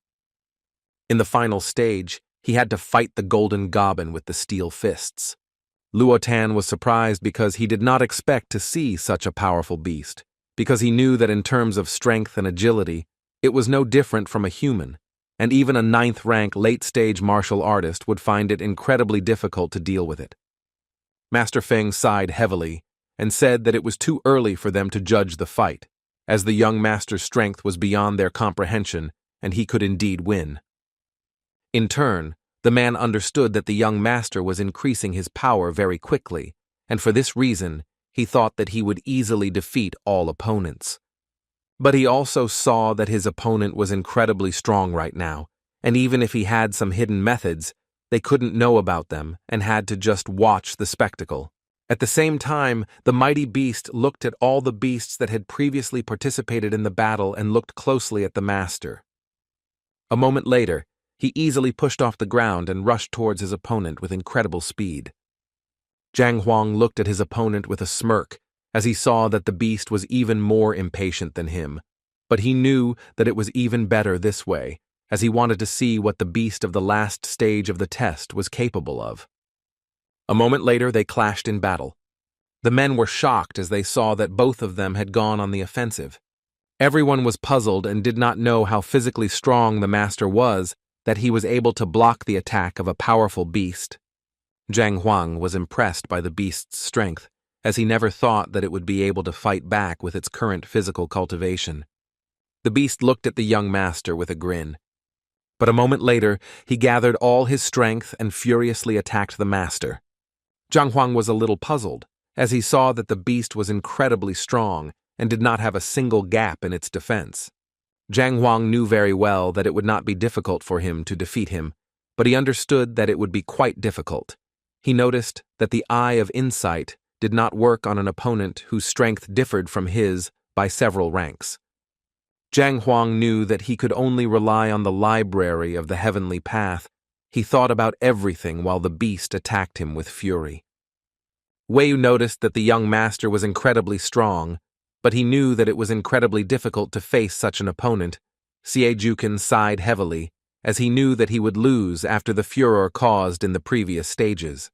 In the final stage, he had to fight the golden goblin with the steel fists. Luotan was surprised because he did not expect to see such a powerful beast, because he knew that in terms of strength and agility, it was no different from a human, and even a 9th-rank late-stage martial artist would find it incredibly difficult to deal with it. Master Feng sighed heavily and said that it was too early for them to judge the fight, as the young master's strength was beyond their comprehension and he could indeed win. In turn, the man understood that the young master was increasing his power very quickly, and for this reason, he thought that he would easily defeat all opponents. But he also saw that his opponent was incredibly strong right now, and even if he had some hidden methods, they couldn't know about them and had to just watch the spectacle. At the same time, the mighty beast looked at all the beasts that had previously participated in the battle and looked closely at the master. A moment later, he easily pushed off the ground and rushed towards his opponent with incredible speed. Zhang Huang looked at his opponent with a smirk as he saw that the beast was even more impatient than him, but he knew that it was even better this way, as he wanted to see what the beast of the last stage of the test was capable of. A moment later, they clashed in battle. The men were shocked as they saw that both of them had gone on the offensive. Everyone was puzzled and did not know how physically strong the master was, that he was able to block the attack of a powerful beast. Zhang Huang was impressed by the beast's strength, as he never thought that it would be able to fight back with its current physical cultivation. The beast looked at the young master with a grin. But a moment later, he gathered all his strength and furiously attacked the master. Zhang Huang was a little puzzled, as he saw that the beast was incredibly strong and did not have a single gap in its defense. Zhang Huang knew very well that it would not be difficult for him to defeat him, but he understood that it would be quite difficult. He noticed that the eye of insight did not work on an opponent whose strength differed from his by several ranks. Zhang Huang knew that he could only rely on the library of the heavenly path. He thought about everything while the beast attacked him with fury. Wei Yu noticed that the young master was incredibly strong, but he knew that it was incredibly difficult to face such an opponent. Xie Jukin sighed heavily, as he knew that he would lose after the furor caused in the previous stages.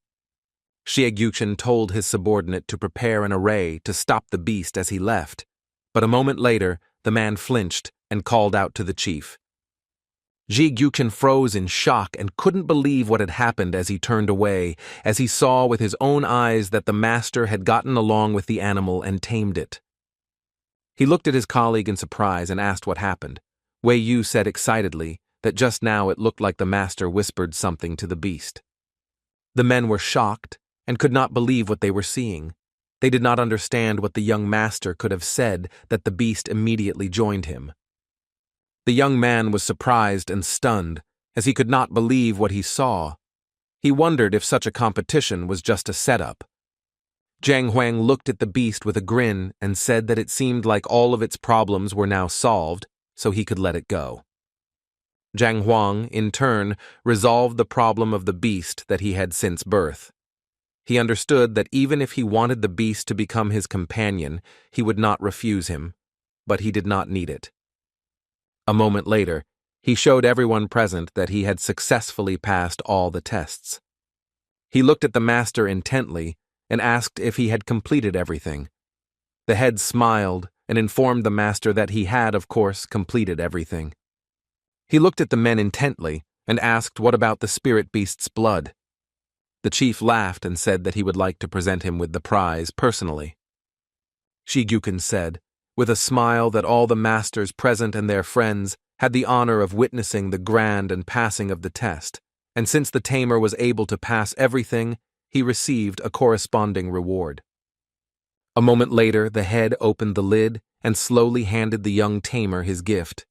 Xie Jukin told his subordinate to prepare an array to stop the beast as he left, but a moment later, the man flinched and called out to the chief. Xie Jukin froze in shock and couldn't believe what had happened as he turned away, as he saw with his own eyes that the master had gotten along with the animal and tamed it. He looked at his colleague in surprise and asked what happened. Wei Yu said excitedly that just now it looked like the master whispered something to the beast. The men were shocked and could not believe what they were seeing. They did not understand what the young master could have said that the beast immediately joined him. The young man was surprised and stunned, as he could not believe what he saw. He wondered if such a competition was just a setup. Zhang Huang looked at the beast with a grin and said that it seemed like all of its problems were now solved, so he could let it go. Zhang Huang, in turn, resolved the problem of the beast that he had since birth. He understood that even if he wanted the beast to become his companion, he would not refuse him, but he did not need it. A moment later, he showed everyone present that he had successfully passed all the tests. He looked at the master intently and asked if he had completed everything. The head smiled and informed the master that he had, of course, completed everything. He looked at the men intently and asked what about the spirit beast's blood. The chief laughed and said that he would like to present him with the prize personally. Xie Jukin said, with a smile, that all the masters present and their friends had the honor of witnessing the grand and passing of the test, and since the tamer was able to pass everything, he received a corresponding reward. A moment later, the head opened the lid and slowly handed the young tamer his gift.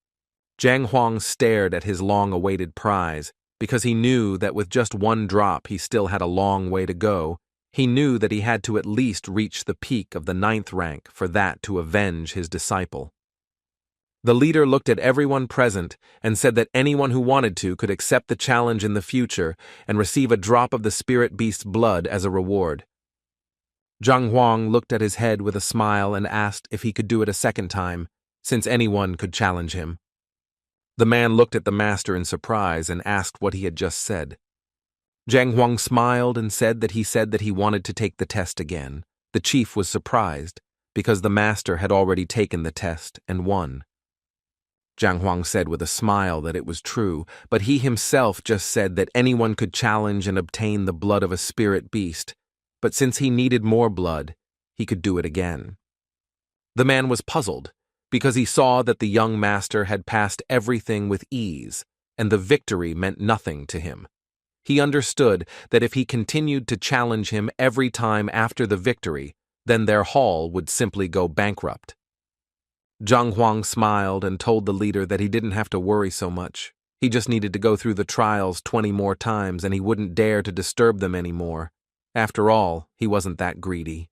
Zhang Huang stared at his long-awaited prize, because he knew that with just one drop he still had a long way to go. He knew that he had to at least reach the peak of the 9th rank for that to avenge his disciple. The leader looked at everyone present and said that anyone who wanted to could accept the challenge in the future and receive a drop of the spirit beast's blood as a reward. Zhang Huang looked at his head with a smile and asked if he could do it a second time, since anyone could challenge him. The man looked at the master in surprise and asked what he had just said. Zhang Huang smiled and said that he wanted to take the test again. The chief was surprised, because the master had already taken the test and won. Zhang Huang said with a smile that it was true, but he himself just said that anyone could challenge and obtain the blood of a spirit beast, but since he needed more blood, he could do it again. The man was puzzled, because he saw that the young master had passed everything with ease, and the victory meant nothing to him. He understood that if he continued to challenge him every time after the victory, then their hall would simply go bankrupt. Zhang Huang smiled and told the leader that he didn't have to worry so much. He just needed to go through the trials 20 more times and he wouldn't dare to disturb them anymore. After all, he wasn't that greedy.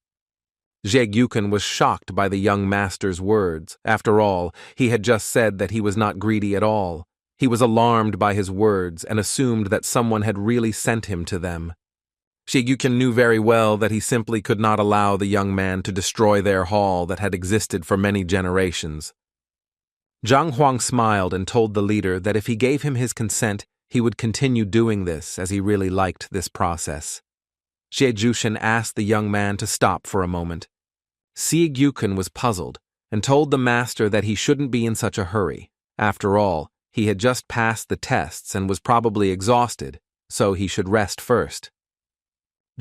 Zhe Yuken was shocked by the young master's words. After all, he had just said that he was not greedy at all. He was alarmed by his words and assumed that someone had really sent him to them. Zhe Yuken knew very well that he simply could not allow the young man to destroy their hall that had existed for many generations. Zhang Huang smiled and told the leader that if he gave him his consent, he would continue doing this as he really liked this process. Zhe Jushin asked the young man to stop for a moment. Zhe Yuken was puzzled and told the master that he shouldn't be in such a hurry. After all, he had just passed the tests and was probably exhausted, so he should rest first.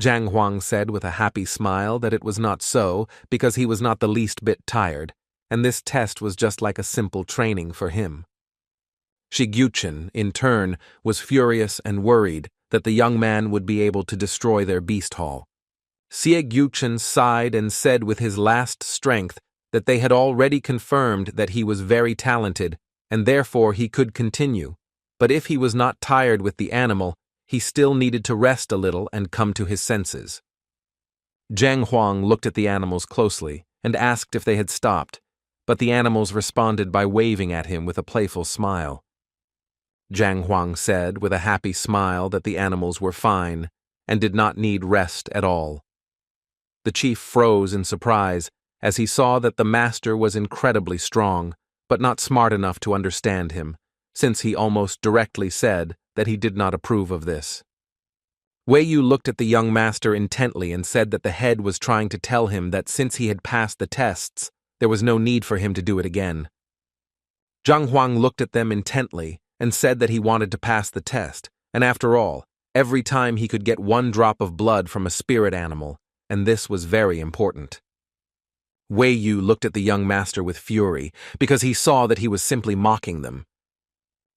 Zhang Huang said with a happy smile that it was not so because he was not the least bit tired, and this test was just like a simple training for him. Zhe Yuchen, in turn, was furious and worried that the young man would be able to destroy their beast hall. Zhe Yuchen sighed and said with his last strength that they had already confirmed that he was very talented and therefore he could continue, but if he was not tired with the animal, he still needed to rest a little and come to his senses. Zhang Huang looked at the animals closely and asked if they had stopped, but the animals responded by waving at him with a playful smile. Zhang Huang said with a happy smile that the animals were fine and did not need rest at all. The chief froze in surprise as he saw that the master was incredibly strong, but not smart enough to understand him, since he almost directly said that he did not approve of this. Wei Yu looked at the young master intently and said that the head was trying to tell him that since he had passed the tests, there was no need for him to do it again. Zhang Huang looked at them intently and said that he wanted to pass the test, and after all, every time he could get 1 drop of blood from a spirit animal, and this was very important. Wei Yu looked at the young master with fury, because he saw that he was simply mocking them.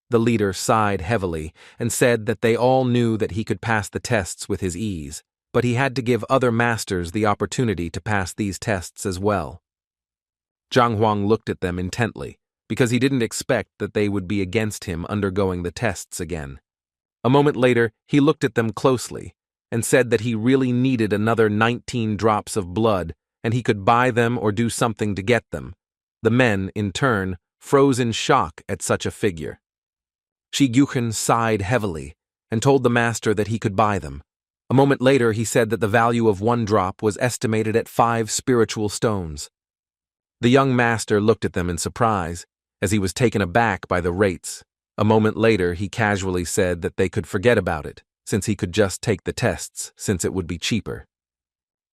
The leader sighed heavily and said that they all knew that he could pass the tests with his ease, but he had to give other masters the opportunity to pass these tests as well. Zhang Huang looked at them intently, because he didn't expect that they would be against him undergoing the tests again. A moment later, he looked at them closely and said that he really needed another 19 drops of blood and he could buy them or do something to get them. The men, in turn, froze in shock at such a figure. Zhe Yuchen sighed heavily and told the master that he could buy them. A moment later, he said that the value of 1 drop was estimated at 5 spiritual stones. The young master looked at them in surprise, as he was taken aback by the rates. A moment later, he casually said that they could forget about it, since he could just take the tests, since it would be cheaper.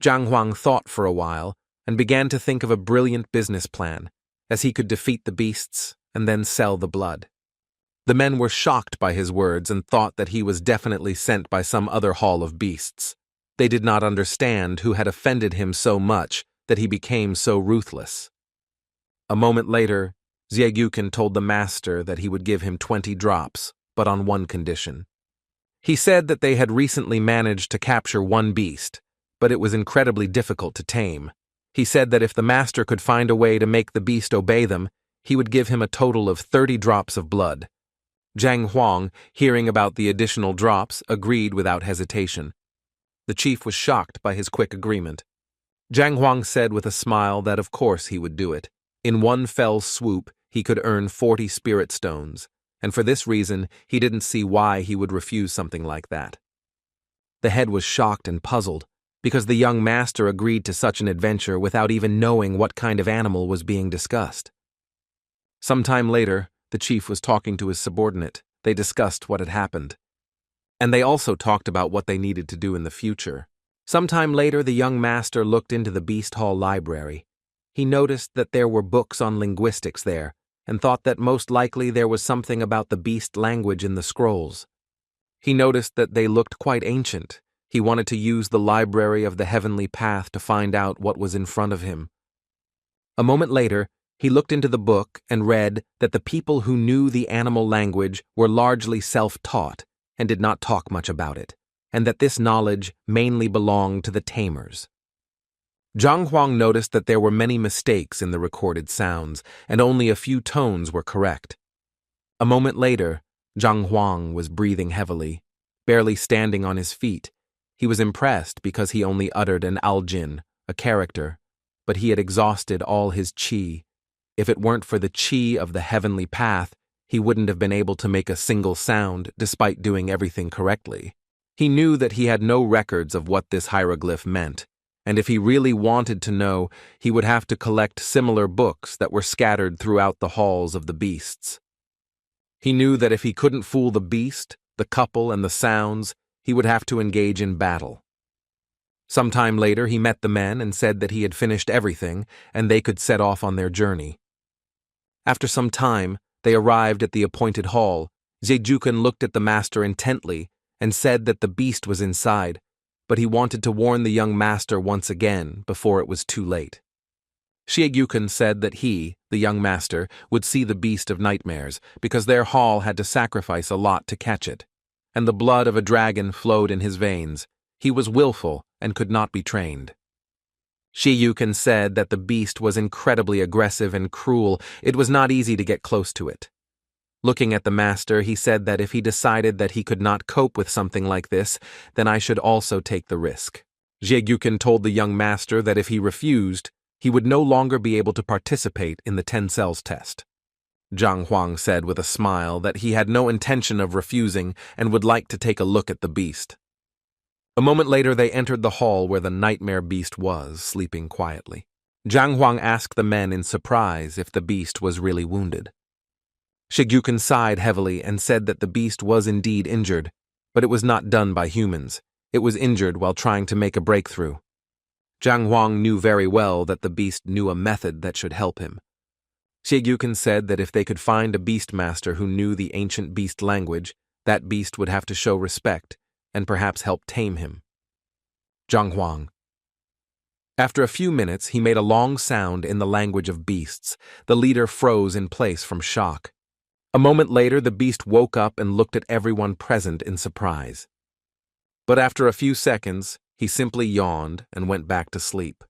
Zhang Huang thought for a while and began to think of a brilliant business plan, as he could defeat the beasts and then sell the blood. The men were shocked by his words and thought that he was definitely sent by some other hall of beasts. They did not understand who had offended him so much that he became so ruthless. A moment later, Zhe Yuken told the master that he would give him 20 drops, but on one condition. He said that they had recently managed to capture 1 beast, but it was incredibly difficult to tame. He said that if the master could find a way to make the beast obey them, he would give him a total of 30 drops of blood. Zhang Huang, hearing about the additional drops, agreed without hesitation. The chief was shocked by his quick agreement. Zhang Huang said with a smile that of course he would do it. In one fell swoop, he could earn 40 spirit stones, and for this reason, he didn't see why he would refuse something like that. The head was shocked and puzzled, because the young master agreed to such an adventure without even knowing what kind of animal was being discussed. Some time later, the chief was talking to his subordinate. They discussed what had happened. And they also talked about what they needed to do in the future. Sometime later, the young master looked into the Beast Hall library. He noticed that there were books on linguistics there, and thought that most likely there was something about the beast language in the scrolls. He noticed that they looked quite ancient. He wanted to use the library of the heavenly path to find out what was in front of him. A moment later, he looked into the book and read that the people who knew the animal language were largely self-taught and did not talk much about it, and that this knowledge mainly belonged to the tamers. Zhang Huang noticed that there were many mistakes in the recorded sounds, and only a few tones were correct. A moment later, Zhang Huang was breathing heavily, barely standing on his feet. He was impressed because he only uttered an aljin, a character, but he had exhausted all his qi. If it weren't for the qi of the heavenly path, he wouldn't have been able to make a single sound despite doing everything correctly. He knew that he had no records of what this hieroglyph meant, and if he really wanted to know, he would have to collect similar books that were scattered throughout the halls of the beasts. He knew that if he couldn't fool the beast, the couple, and the sounds, he would have to engage in battle. Sometime later, he met the men and said that he had finished everything and they could set off on their journey. After some time, they arrived at the appointed hall. Zhejukan looked at the master intently and said that the beast was inside, but he wanted to warn the young master once again before it was too late. Zhejukan said that he, the young master, would see the beast of nightmares because their hall had to sacrifice a lot to catch it, and the blood of a dragon flowed in his veins. He was willful and could not be trained. Zhejukan said that the beast was incredibly aggressive and cruel. It was not easy to get close to it. Looking at the master, he said that if he decided that he could not cope with something like this, then I should also take the risk. Zhejukan told the young master that if he refused, he would no longer be able to participate in the 10 cells test. Zhang Huang said with a smile that he had no intention of refusing and would like to take a look at the beast. A moment later, they entered the hall where the nightmare beast was, sleeping quietly. Zhang Huang asked the men in surprise if the beast was really wounded. Zhejukan sighed heavily and said that the beast was indeed injured, but it was not done by humans. It was injured while trying to make a breakthrough. Zhang Huang knew very well that the beast knew a method that should help him. Zhejukan said that if they could find a beastmaster who knew the ancient beast language, that beast would have to show respect and perhaps help tame him. Zhang Huang. After a few minutes, he made a long sound in the language of beasts. The leader froze in place from shock. A moment later, the beast woke up and looked at everyone present in surprise. But after a few seconds, he simply yawned and went back to sleep.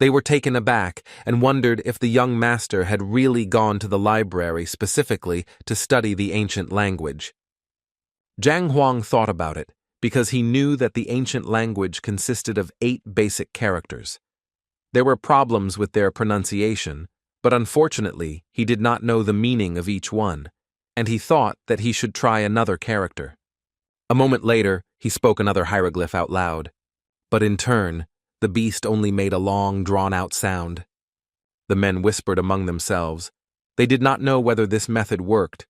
They were taken aback and wondered if the young master had really gone to the library specifically to study the ancient language. Zhang Huang thought about it because he knew that the ancient language consisted of 8 basic characters. There were problems with their pronunciation, but unfortunately, he did not know the meaning of each one, and he thought that he should try another character. A moment later, he spoke another hieroglyph out loud, but in turn, the beast only made a long, drawn-out sound. The men whispered among themselves. They did not know whether this method worked,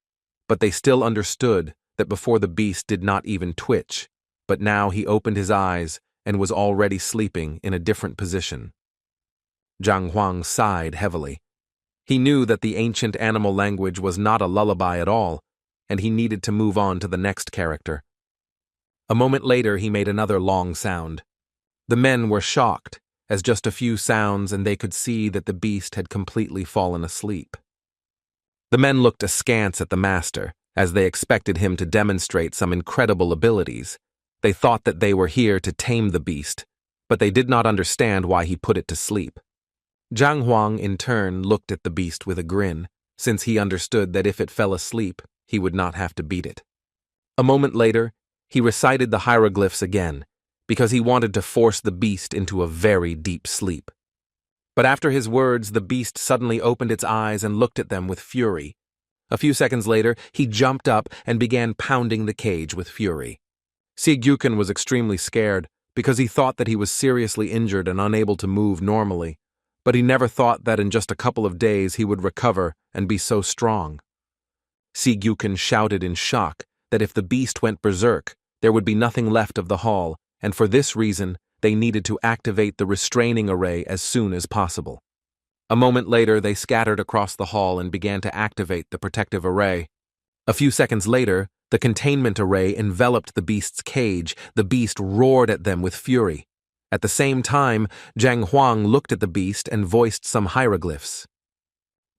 but they still understood that before the beast did not even twitch, but now he opened his eyes and was already sleeping in a different position. Zhang Huang sighed heavily. He knew that the ancient animal language was not a lullaby at all, and he needed to move on to the next character. A moment later, he made another long sound. The men were shocked, as just a few sounds and they could see that the beast had completely fallen asleep. The men looked askance at the master, as they expected him to demonstrate some incredible abilities. They thought that they were here to tame the beast, but they did not understand why he put it to sleep. Zhang Huang, in turn, looked at the beast with a grin, since he understood that if it fell asleep, he would not have to beat it. A moment later, he recited the hieroglyphs again, because he wanted to force the beast into a very deep sleep. But after his words, the beast suddenly opened its eyes and looked at them with fury. A few seconds later, he jumped up and began pounding the cage with fury. Zhejukan was extremely scared because he thought that he was seriously injured and unable to move normally, but he never thought that in just a couple of days he would recover and be so strong. Sigyukin shouted in shock that if the beast went berserk, there would be nothing left of the hall, and for this reason, they needed to activate the restraining array as soon as possible. A moment later, they scattered across the hall and began to activate the protective array. A few seconds later, the containment array enveloped the beast's cage. The beast roared at them with fury. At the same time, Zhang Huang looked at the beast and voiced some hieroglyphs.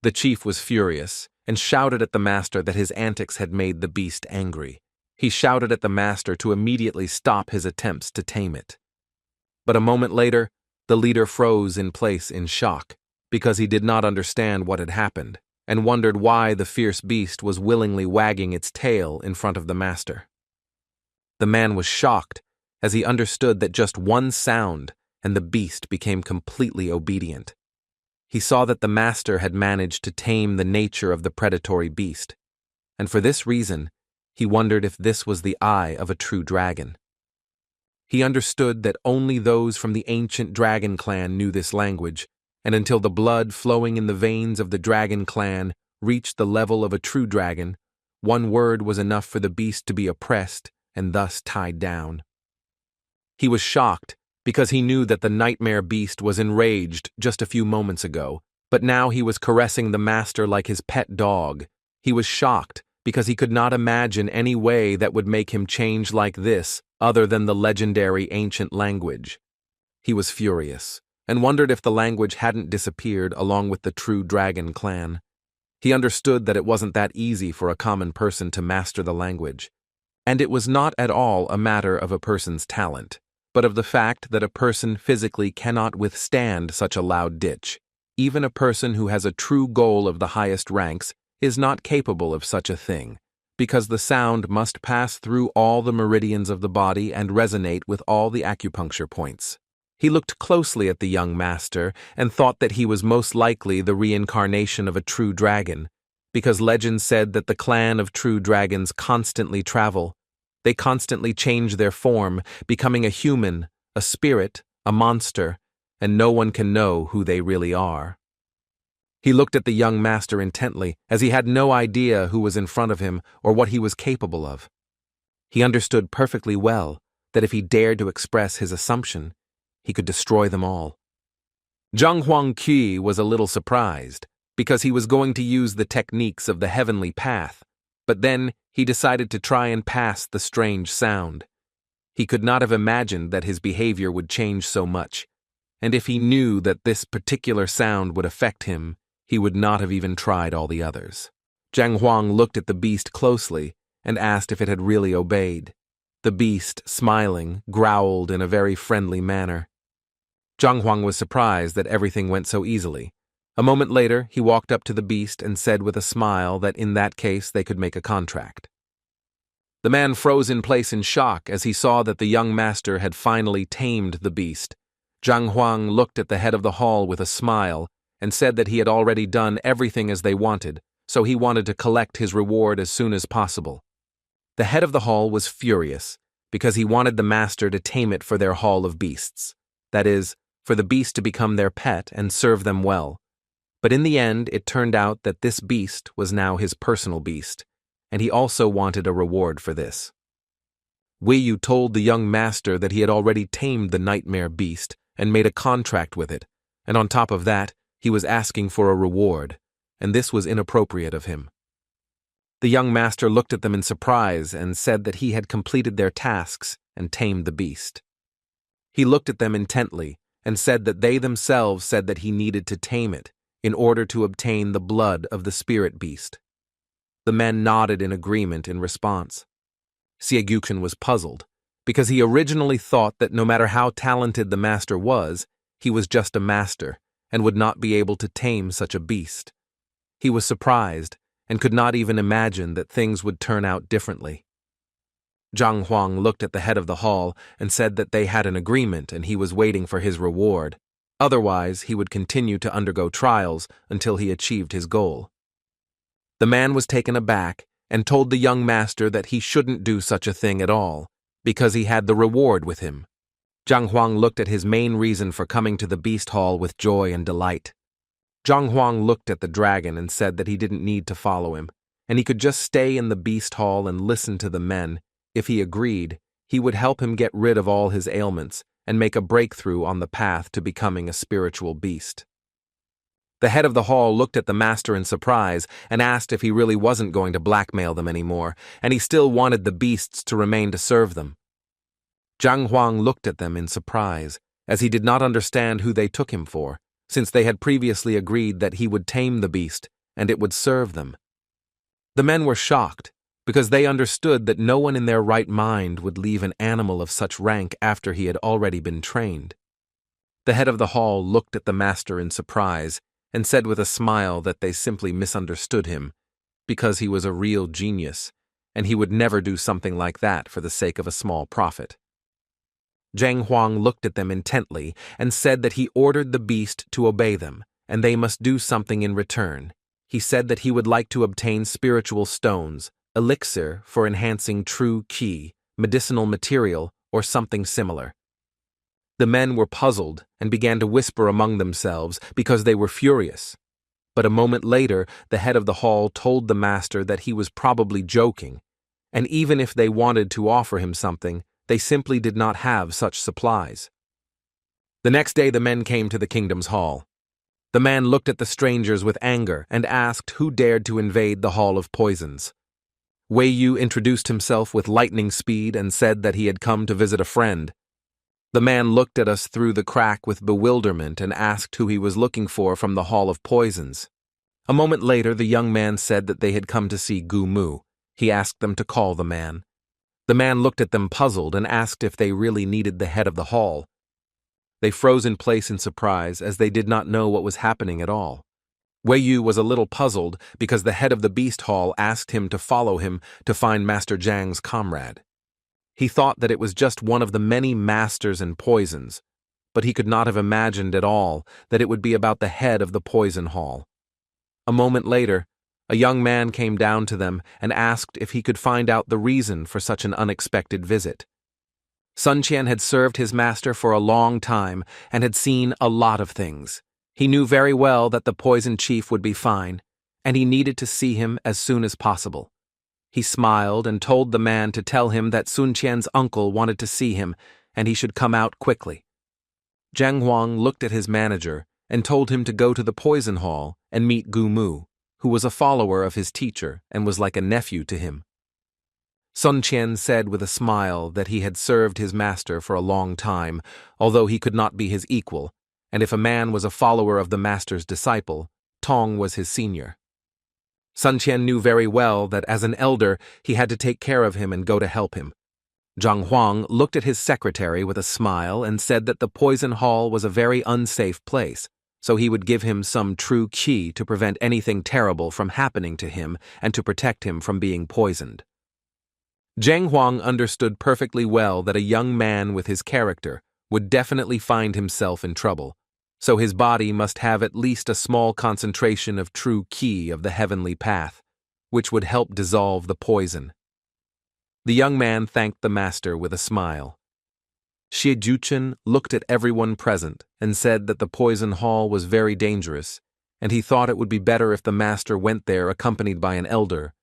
The chief was furious and shouted at the master that his antics had made the beast angry. He shouted at the master to immediately stop his attempts to tame it. But a moment later, the leader froze in place in shock, because he did not understand what had happened, and wondered why the fierce beast was willingly wagging its tail in front of the master. The man was shocked as he understood that just one sound and the beast became completely obedient. He saw that the master had managed to tame the nature of the predatory beast, and for this reason, he wondered if this was the eye of a true dragon. He understood that only those from the ancient dragon clan knew this language, and until the blood flowing in the veins of the dragon clan reached the level of a true dragon, one word was enough for the beast to be oppressed and thus tied down. He was shocked because he knew that the nightmare beast was enraged just a few moments ago, but now he was caressing the master like his pet dog. He was shocked because he could not imagine any way that would make him change like this other than the legendary ancient language. He was furious and wondered if the language hadn't disappeared along with the true dragon clan. He understood that it wasn't that easy for a common person to master the language, and it was not at all a matter of a person's talent, but of the fact that a person physically cannot withstand such a loud ditch. Even a person who has a true goal of the highest ranks is not capable of such a thing, because the sound must pass through all the meridians of the body and resonate with all the acupuncture points. He looked closely at the young master and thought that he was most likely the reincarnation of a true dragon, because legend said that the clan of true dragons constantly travel. They constantly change their form, becoming a human, a spirit, a monster, and no one can know who they really are. He looked at the young master intently, as he had no idea who was in front of him or what he was capable of. He understood perfectly well that if he dared to express his assumption, he could destroy them all. Zhang Huangqi was a little surprised, because he was going to use the techniques of the heavenly path, but then he decided to try and pass the strange sound. He could not have imagined that his behavior would change so much, and if he knew that this particular sound would affect him, he would not have even tried all the others. Zhang Huang looked at the beast closely and asked if it had really obeyed. The beast, smiling, growled in a very friendly manner. Zhang Huang was surprised that everything went so easily. A moment later, he walked up to the beast and said with a smile that in that case they could make a contract. The man froze in place in shock as he saw that the young master had finally tamed the beast. Zhang Huang looked at the head of the hall with a smile and said that he had already done everything as they wanted, so he wanted to collect his reward as soon as possible. The head of the hall was furious because he wanted the master to tame it for their hall of beasts, that is, for the beast to become their pet and serve them well. But in the end, it turned out that this beast was now his personal beast, and he also wanted a reward for this. Wei Yu told the young master that he had already tamed the nightmare beast and made a contract with it, and on top of that, he was asking for a reward, and this was inappropriate of him. The young master looked at them in surprise and said that he had completed their tasks and tamed the beast. He looked at them intently and said that they themselves said that he needed to tame it in order to obtain the blood of the spirit beast. The men nodded in agreement in response. Siegyukin was puzzled, because he originally thought that no matter how talented the master was, he was just a master and would not be able to tame such a beast. He was surprised and could not even imagine that things would turn out differently. Zhang Huang looked at the head of the hall and said that they had an agreement and he was waiting for his reward. Otherwise, he would continue to undergo trials until he achieved his goal. The man was taken aback and told the young master that he shouldn't do such a thing at all, because he had the reward with him. Zhang Huang looked at his main reason for coming to the Beast Hall with joy and delight. Zhang Huang looked at the dragon and said that he didn't need to follow him, and he could just stay in the Beast Hall and listen to the men. If he agreed, he would help him get rid of all his ailments and make a breakthrough on the path to becoming a spiritual beast. The head of the hall looked at the master in surprise and asked if he really wasn't going to blackmail them anymore, and he still wanted the beasts to remain to serve them. Zhang Huang looked at them in surprise, as he did not understand who they took him for, since they had previously agreed that he would tame the beast and it would serve them. The men were shocked, because they understood that no one in their right mind would leave an animal of such rank after he had already been trained. The head of the hall looked at the master in surprise and said with a smile that they simply misunderstood him, because he was a real genius, and he would never do something like that for the sake of a small profit. Zhang Huang looked at them intently and said that he ordered the beast to obey them, and they must do something in return. He said that he would like to obtain spiritual stones, elixir for enhancing true ki, medicinal material, or something similar. The men were puzzled and began to whisper among themselves because they were furious. But a moment later, the head of the hall told the master that he was probably joking, and even if they wanted to offer him something, they simply did not have such supplies. The next day the men came to the kingdom's hall. The man looked at the strangers with anger and asked who dared to invade the Hall of Poisons. Wei Yu introduced himself with lightning speed and said that he had come to visit a friend. The man looked at us through the crack with bewilderment and asked who he was looking for from the Hall of Poisons. A moment later the young man said that they had come to see Gu Mu. He asked them to call the man. The man looked at them puzzled and asked if they really needed the head of the hall. They froze in place in surprise as they did not know what was happening at all. Wei Yu was a little puzzled because the head of the Beast Hall asked him to follow him to find Master Zhang's comrade. He thought that it was just one of the many masters in poisons, but he could not have imagined at all that it would be about the head of the poison hall. A moment later, a young man came down to them and asked if he could find out the reason for such an unexpected visit. Sun Qian had served his master for a long time and had seen a lot of things. He knew very well that the poison chief would be fine, and he needed to see him as soon as possible. He smiled and told the man to tell him that Sun Qian's uncle wanted to see him and he should come out quickly. Zhang Huang looked at his manager and told him to go to the poison hall and meet Gu Mu, who was a follower of his teacher and was like a nephew to him. Sun Qian said with a smile that he had served his master for a long time, although he could not be his equal, and if a man was a follower of the master's disciple, Tong was his senior. Sun Qian knew very well that as an elder he had to take care of him and go to help him. Zhang Huang looked at his secretary with a smile and said that the poison hall was a very unsafe place, so he would give him some true qi to prevent anything terrible from happening to him and to protect him from being poisoned. Zhang Huang understood perfectly well that a young man with his character would definitely find himself in trouble, so his body must have at least a small concentration of true qi of the heavenly path, which would help dissolve the poison. The young man thanked the master with a smile. Xie Juchen looked at everyone present and said that the poison hall was very dangerous, and he thought it would be better if the master went there accompanied by an elder.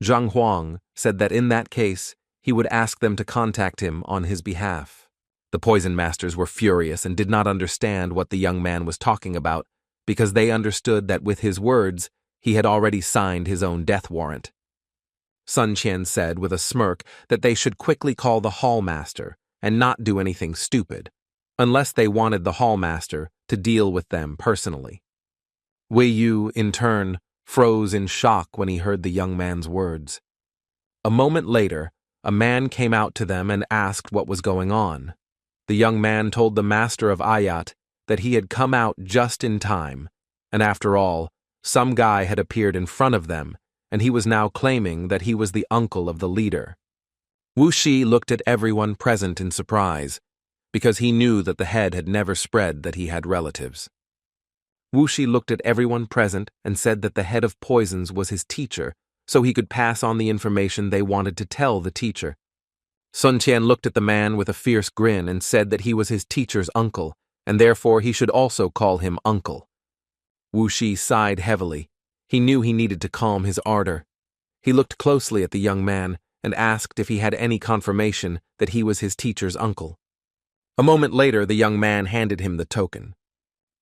Zhang Huang said that in that case, he would ask them to contact him on his behalf. The poison masters were furious and did not understand what the young man was talking about, because they understood that with his words, he had already signed his own death warrant. Sun Qian said with a smirk that they should quickly call the hall master and not do anything stupid, unless they wanted the hall master to deal with them personally. Wei Yu, in turn, froze in shock when he heard the young man's words. A moment later, a man came out to them and asked what was going on. The young man told the master of Ayat that he had come out just in time, and after all, some guy had appeared in front of them, and he was now claiming that he was the uncle of the leader. Wu Shi looked at everyone present in surprise, because he knew that the head had never spread that he had relatives. Wu Shi looked at everyone present and said that the head of poisons was his teacher, so he could pass on the information they wanted to tell the teacher. Sun Qian looked at the man with a fierce grin and said that he was his teacher's uncle, and therefore he should also call him uncle. Wu Shi sighed heavily. He knew he needed to calm his ardor. He looked closely at the young man and asked if he had any confirmation that he was his teacher's uncle. A moment later, the young man handed him the token.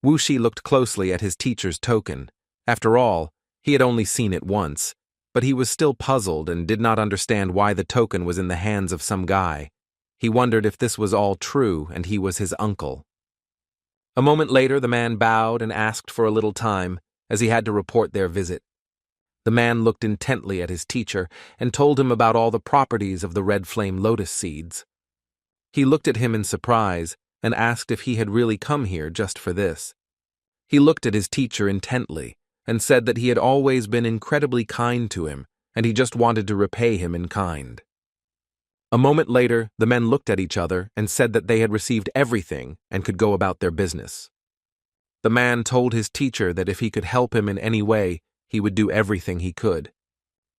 Wu Shi looked closely at his teacher's token. After all, he had only seen it once, but he was still puzzled and did not understand why the token was in the hands of some guy. He wondered if this was all true and he was his uncle. A moment later, the man bowed and asked for a little time, as he had to report their visit. The man looked intently at his teacher and told him about all the properties of the red flame lotus seeds. He looked at him in surprise and asked if he had really come here just for this. He looked at his teacher intently and said that he had always been incredibly kind to him, and he just wanted to repay him in kind. A moment later, the men looked at each other and said that they had received everything and could go about their business. The man told his teacher that if he could help him in any way, he would do everything he could.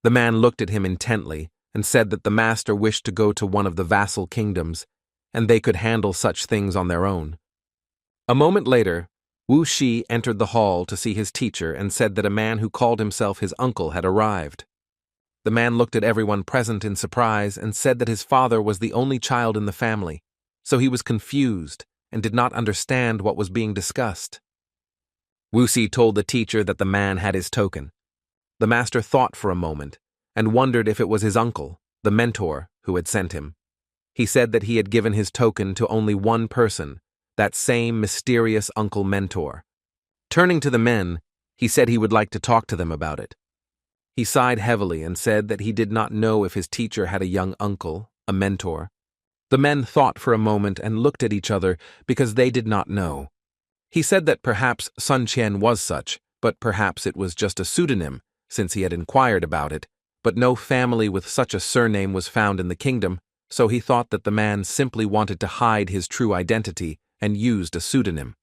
The man looked at him intently and said that the master wished to go to one of the vassal kingdoms, and they could handle such things on their own. A moment later, Wu Shi entered the hall to see his teacher and said that a man who called himself his uncle had arrived. The man looked at everyone present in surprise and said that his father was the only child in the family, so he was confused and did not understand what was being discussed. Wu Shi told the teacher that the man had his token. The master thought for a moment and wondered if it was his uncle, the mentor, who had sent him. He said that he had given his token to only one person, that same mysterious uncle mentor. Turning to the men, he said he would like to talk to them about it. He sighed heavily and said that he did not know if his teacher had a young uncle, a mentor. The men thought for a moment and looked at each other because they did not know. He said that perhaps Sun Qian was such, but perhaps it was just a pseudonym, since he had inquired about it, but no family with such a surname was found in the kingdom, so he thought that the man simply wanted to hide his true identity and used a pseudonym.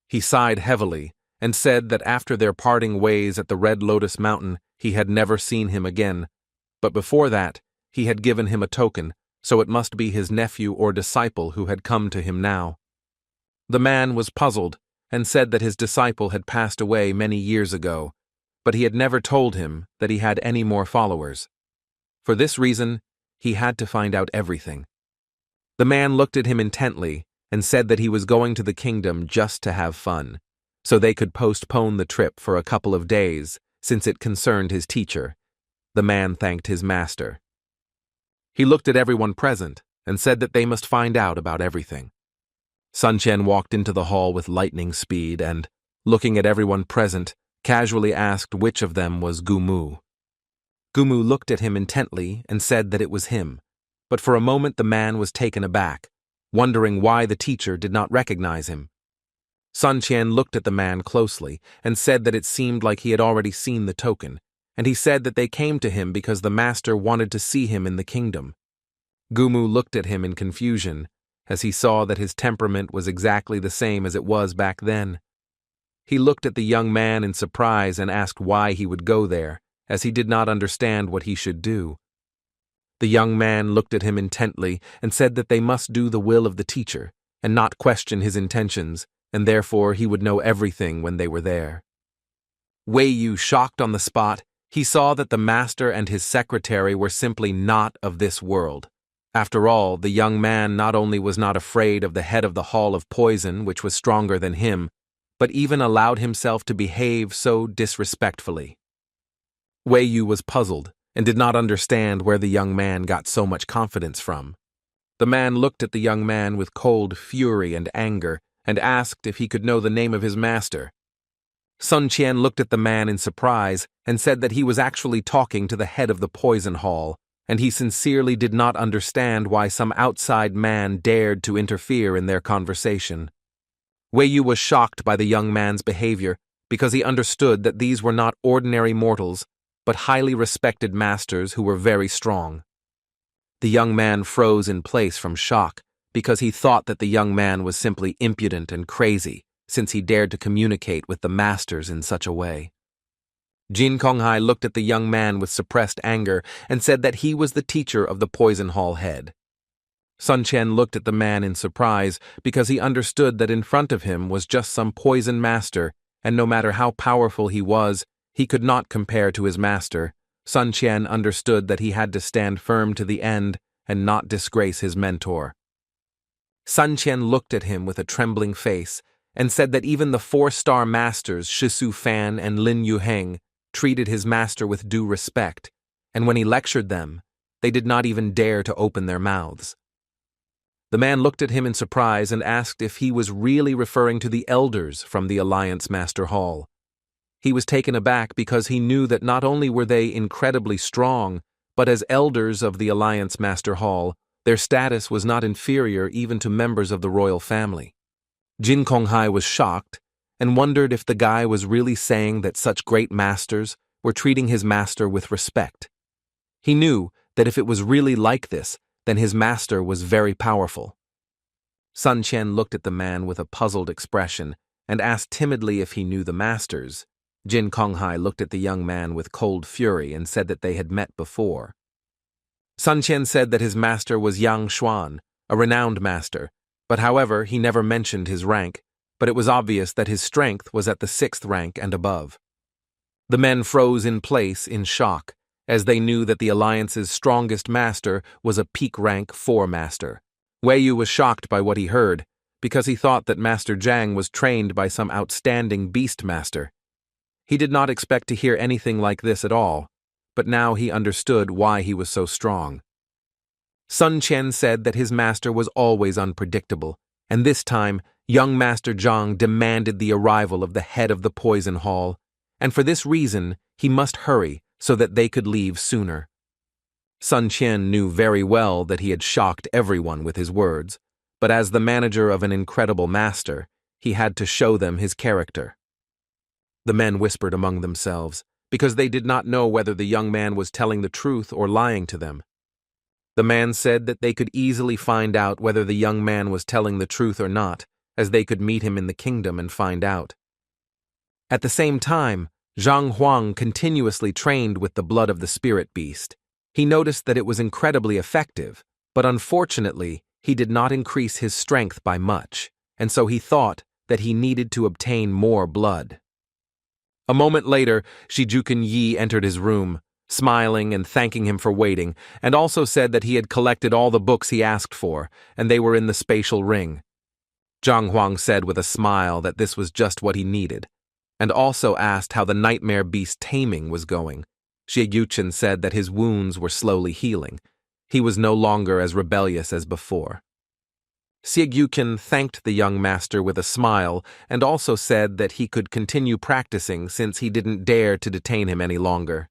He sighed heavily and said that after their parting ways at the Red Lotus Mountain, he had never seen him again, but before that, he had given him a token, so it must be his nephew or disciple who had come to him now. The man was puzzled and said that his disciple had passed away many years ago, but he had never told him that he had any more followers. For this reason, he had to find out everything. The man looked at him intently and said that he was going to the kingdom just to have fun, so they could postpone the trip for a couple of days since it concerned his teacher. The man thanked his master. He looked at everyone present and said that they must find out about everything. Sun Qian walked into the hall with lightning speed and, looking at everyone present, casually asked which of them was Gumu. Gumu looked at him intently and said that it was him, but for a moment the man was taken aback, wondering why the teacher did not recognize him. Sun Qian looked at the man closely and said that it seemed like he had already seen the token, and he said that they came to him because the master wanted to see him in the kingdom. Gumu looked at him in confusion, as he saw that his temperament was exactly the same as it was back then. He looked at the young man in surprise and asked why he would go there, as he did not understand what he should do. The young man looked at him intently and said that they must do the will of the teacher and not question his intentions, and therefore he would know everything when they were there. Wei Yu, shocked on the spot, he saw that the master and his secretary were simply not of this world. After all, the young man not only was not afraid of the head of the Hall of Poison, which was stronger than him, but even allowed himself to behave so disrespectfully. Wei Yu was puzzled and did not understand where the young man got so much confidence from. The man looked at the young man with cold fury and anger and asked if he could know the name of his master. Sun Qian looked at the man in surprise and said that he was actually talking to the head of the Poison Hall, and he sincerely did not understand why some outside man dared to interfere in their conversation. Wei Yu was shocked by the young man's behavior because he understood that these were not ordinary mortals, but highly respected masters who were very strong. The young man froze in place from shock because he thought that the young man was simply impudent and crazy, since he dared to communicate with the masters in such a way. Jin Konghai looked at the young man with suppressed anger and said that he was the teacher of the Poison Hall head. Sun Qian looked at the man in surprise because he understood that in front of him was just some poison master, and no matter how powerful he was, he could not compare to his master. Sun Qian understood that he had to stand firm to the end and not disgrace his mentor. Sun Qian looked at him with a trembling face and said that even the 4-star masters Shisu Fan and Lin Yuheng treated his master with due respect, and when he lectured them, they did not even dare to open their mouths. The man looked at him in surprise and asked if he was really referring to the elders from the Alliance Master Hall. He was taken aback because he knew that not only were they incredibly strong, but as elders of the Alliance Master Hall, their status was not inferior even to members of the royal family. Jin Konghai was shocked and wondered if the guy was really saying that such great masters were treating his master with respect. He knew that if it was really like this, then his master was very powerful. Sun Qian looked at the man with a puzzled expression and asked timidly if he knew the masters. Jin Konghai looked at the young man with cold fury and said that they had met before. Sun Qian said that his master was Yang Xuan, a renowned master, but however he never mentioned his rank, but it was obvious that his strength was at the 6th rank and above. The men froze in place in shock, as they knew that the Alliance's strongest master was a peak rank 4 master. Wei Yu was shocked by what he heard, because he thought that Master Zhang was trained by some outstanding beast master. He did not expect to hear anything like this at all, but now he understood why he was so strong. Sun Qian said that his master was always unpredictable, and this time, young Master Zhang demanded the arrival of the head of the Poison Hall, and for this reason, he must hurry so that they could leave sooner. Sun Qian knew very well that he had shocked everyone with his words, but as the manager of an incredible master, he had to show them his character. The men whispered among themselves, because they did not know whether the young man was telling the truth or lying to them. The man said that they could easily find out whether the young man was telling the truth or not, as they could meet him in the kingdom and find out. At the same time, Zhang Huang continuously trained with the blood of the spirit beast. He noticed that it was incredibly effective, but unfortunately, he did not increase his strength by much, and so he thought that he needed to obtain more blood. A moment later, Shijukan Yi entered his room, smiling and thanking him for waiting, and also said that he had collected all the books he asked for, and they were in the spatial ring. Zhang Huang said with a smile that this was just what he needed, and also asked how the nightmare beast Taming was going. Xie Yuchen said that his wounds were slowly healing. He was no longer as rebellious as before. Xie Yuchen thanked the young master with a smile and also said that he could continue practicing since he didn't dare to detain him any longer.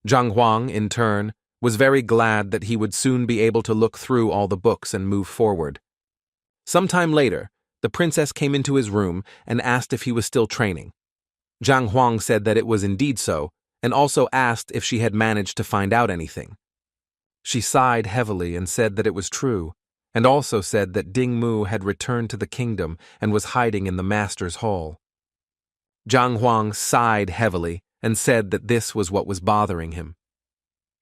Zhang Huang, in turn, was very glad that he would soon be able to look through all the books and move forward. Sometime later, the princess came into his room and asked if he was still training. Zhang Huang said that it was indeed so, and also asked if she had managed to find out anything. She sighed heavily and said that it was true, and also said that Ding Mu had returned to the kingdom and was hiding in the master's hall. Zhang Huang sighed heavily and said that this was what was bothering him.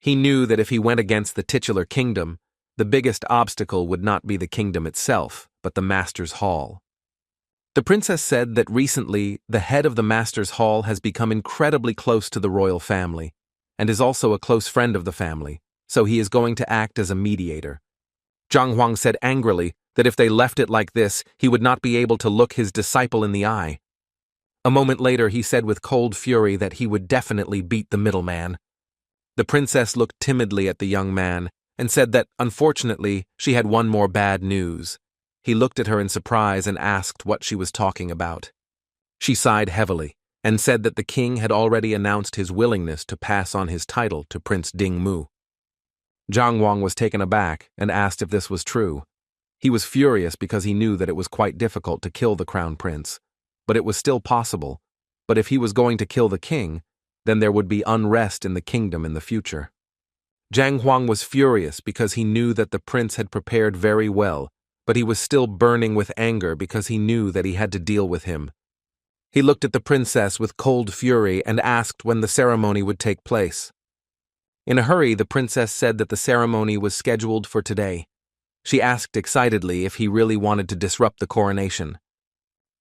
He knew that if he went against the titular kingdom, the biggest obstacle would not be the kingdom itself, but the master's hall. The princess said that recently the head of the master's hall has become incredibly close to the royal family, and is also a close friend of the family, so he is going to act as a mediator. Zhang Huang said angrily that if they left it like this, he would not be able to look his disciple in the eye. A moment later, he said with cold fury that he would definitely beat the middleman. The princess looked timidly at the young man and said that, unfortunately, she had one more bad news. He looked at her in surprise and asked what she was talking about. She sighed heavily and said that the king had already announced his willingness to pass on his title to Prince Ding Mu. Zhang Huang was taken aback and asked if this was true. He was furious because he knew that it was quite difficult to kill the crown prince, but it was still possible. But if he was going to kill the king, then there would be unrest in the kingdom in the future. Zhang Huang was furious because he knew that the prince had prepared very well, but he was still burning with anger because he knew that he had to deal with him. He looked at the princess with cold fury and asked when the ceremony would take place. In a hurry, the princess said that the ceremony was scheduled for today. She asked excitedly if he really wanted to disrupt the coronation.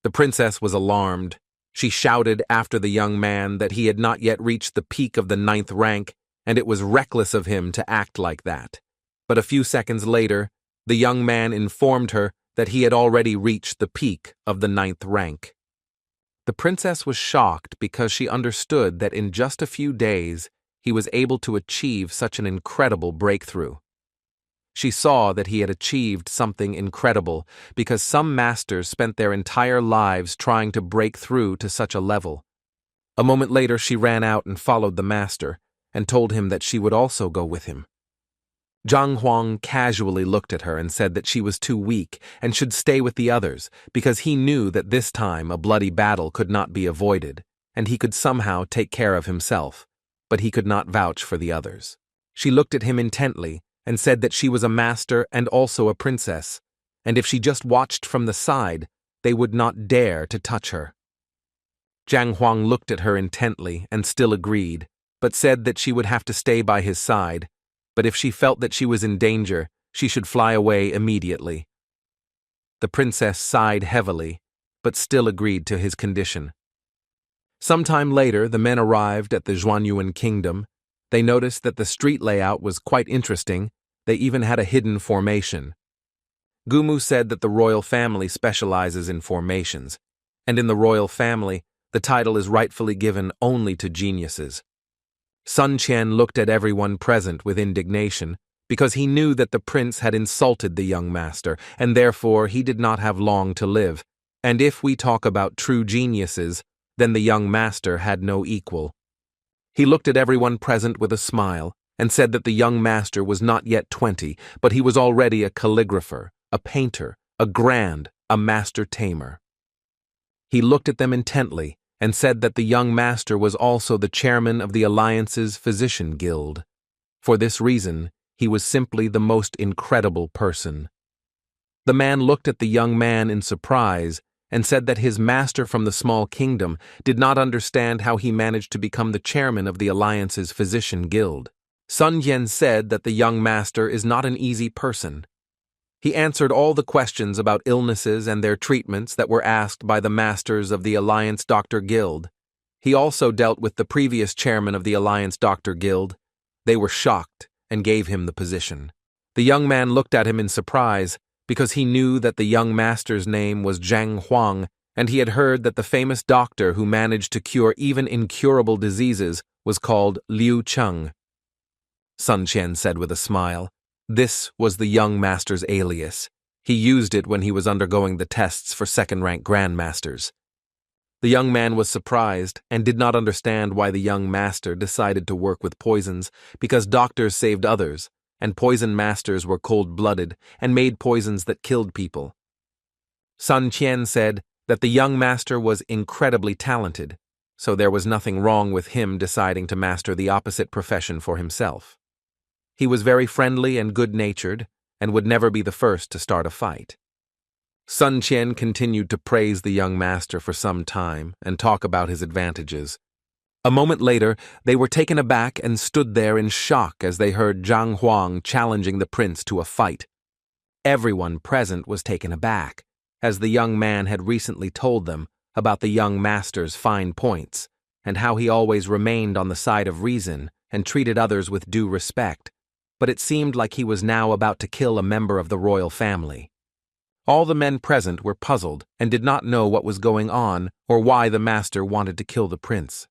The princess was alarmed. She shouted after the young man that he had not yet reached the peak of the 9th rank, and it was reckless of him to act like that. But a few seconds later, the young man informed her that he had already reached the peak of the 9th rank. The princess was shocked because she understood that in just a few days, he was able to achieve such an incredible breakthrough. She saw that he had achieved something incredible because some masters spent their entire lives trying to break through to such a level. A moment later, she ran out and followed the master and told him that she would also go with him. Zhang Huang casually looked at her and said that she was too weak and should stay with the others because he knew that this time a bloody battle could not be avoided and he could somehow take care of himself, but he could not vouch for the others. She looked at him intently and said that she was a master and also a princess, and if she just watched from the side, they would not dare to touch her. Zhang Huang looked at her intently and still agreed, but said that she would have to stay by his side, but if she felt that she was in danger, she should fly away immediately. The princess sighed heavily, but still agreed to his condition. Sometime later, the men arrived at the Zhuanyuan kingdom. They noticed that the street layout was quite interesting. They even had a hidden formation. Gumu said that the royal family specializes in formations, and in the royal family, the title is rightfully given only to geniuses. Sun Qian looked at everyone present with indignation because he knew that the prince had insulted the young master, and therefore he did not have long to live. And if we talk about true geniuses, then the young master had no equal. He looked at everyone present with a smile and said that the young master was not yet 20, but he was already a calligrapher, a painter, a master tamer. He looked at them intently and said that the young master was also the chairman of the Alliance's Physician Guild. For this reason, he was simply the most incredible person. The man looked at the young man in surprise and said that his master from the small kingdom did not understand how he managed to become the chairman of the Alliance's Physician Guild. Sun Yen said that the young master is not an easy person. He answered all the questions about illnesses and their treatments that were asked by the masters of the Alliance Doctor Guild. He also dealt with the previous chairman of the Alliance Doctor Guild. They were shocked and gave him the position. The young man looked at him in surprise because he knew that the young master's name was Zhang Huang, and he had heard that the famous doctor who managed to cure even incurable diseases was called Liu Cheng. Sun Qian said with a smile. This was the young master's alias. He used it when he was undergoing the tests for second-rank grandmasters. The young man was surprised and did not understand why the young master decided to work with poisons, because doctors saved others, and poison masters were cold-blooded and made poisons that killed people. Sun Qian said that the young master was incredibly talented, so there was nothing wrong with him deciding to master the opposite profession for himself. He was very friendly and good-natured, and would never be the first to start a fight. Sun Qian continued to praise the young master for some time and talk about his advantages. A moment later, they were taken aback and stood there in shock as they heard Zhang Huang challenging the prince to a fight. Everyone present was taken aback, as the young man had recently told them about the young master's fine points, and how he always remained on the side of reason and treated others with due respect, but it seemed like he was now about to kill a member of the royal family. All the men present were puzzled and did not know what was going on or why the master wanted to kill the prince.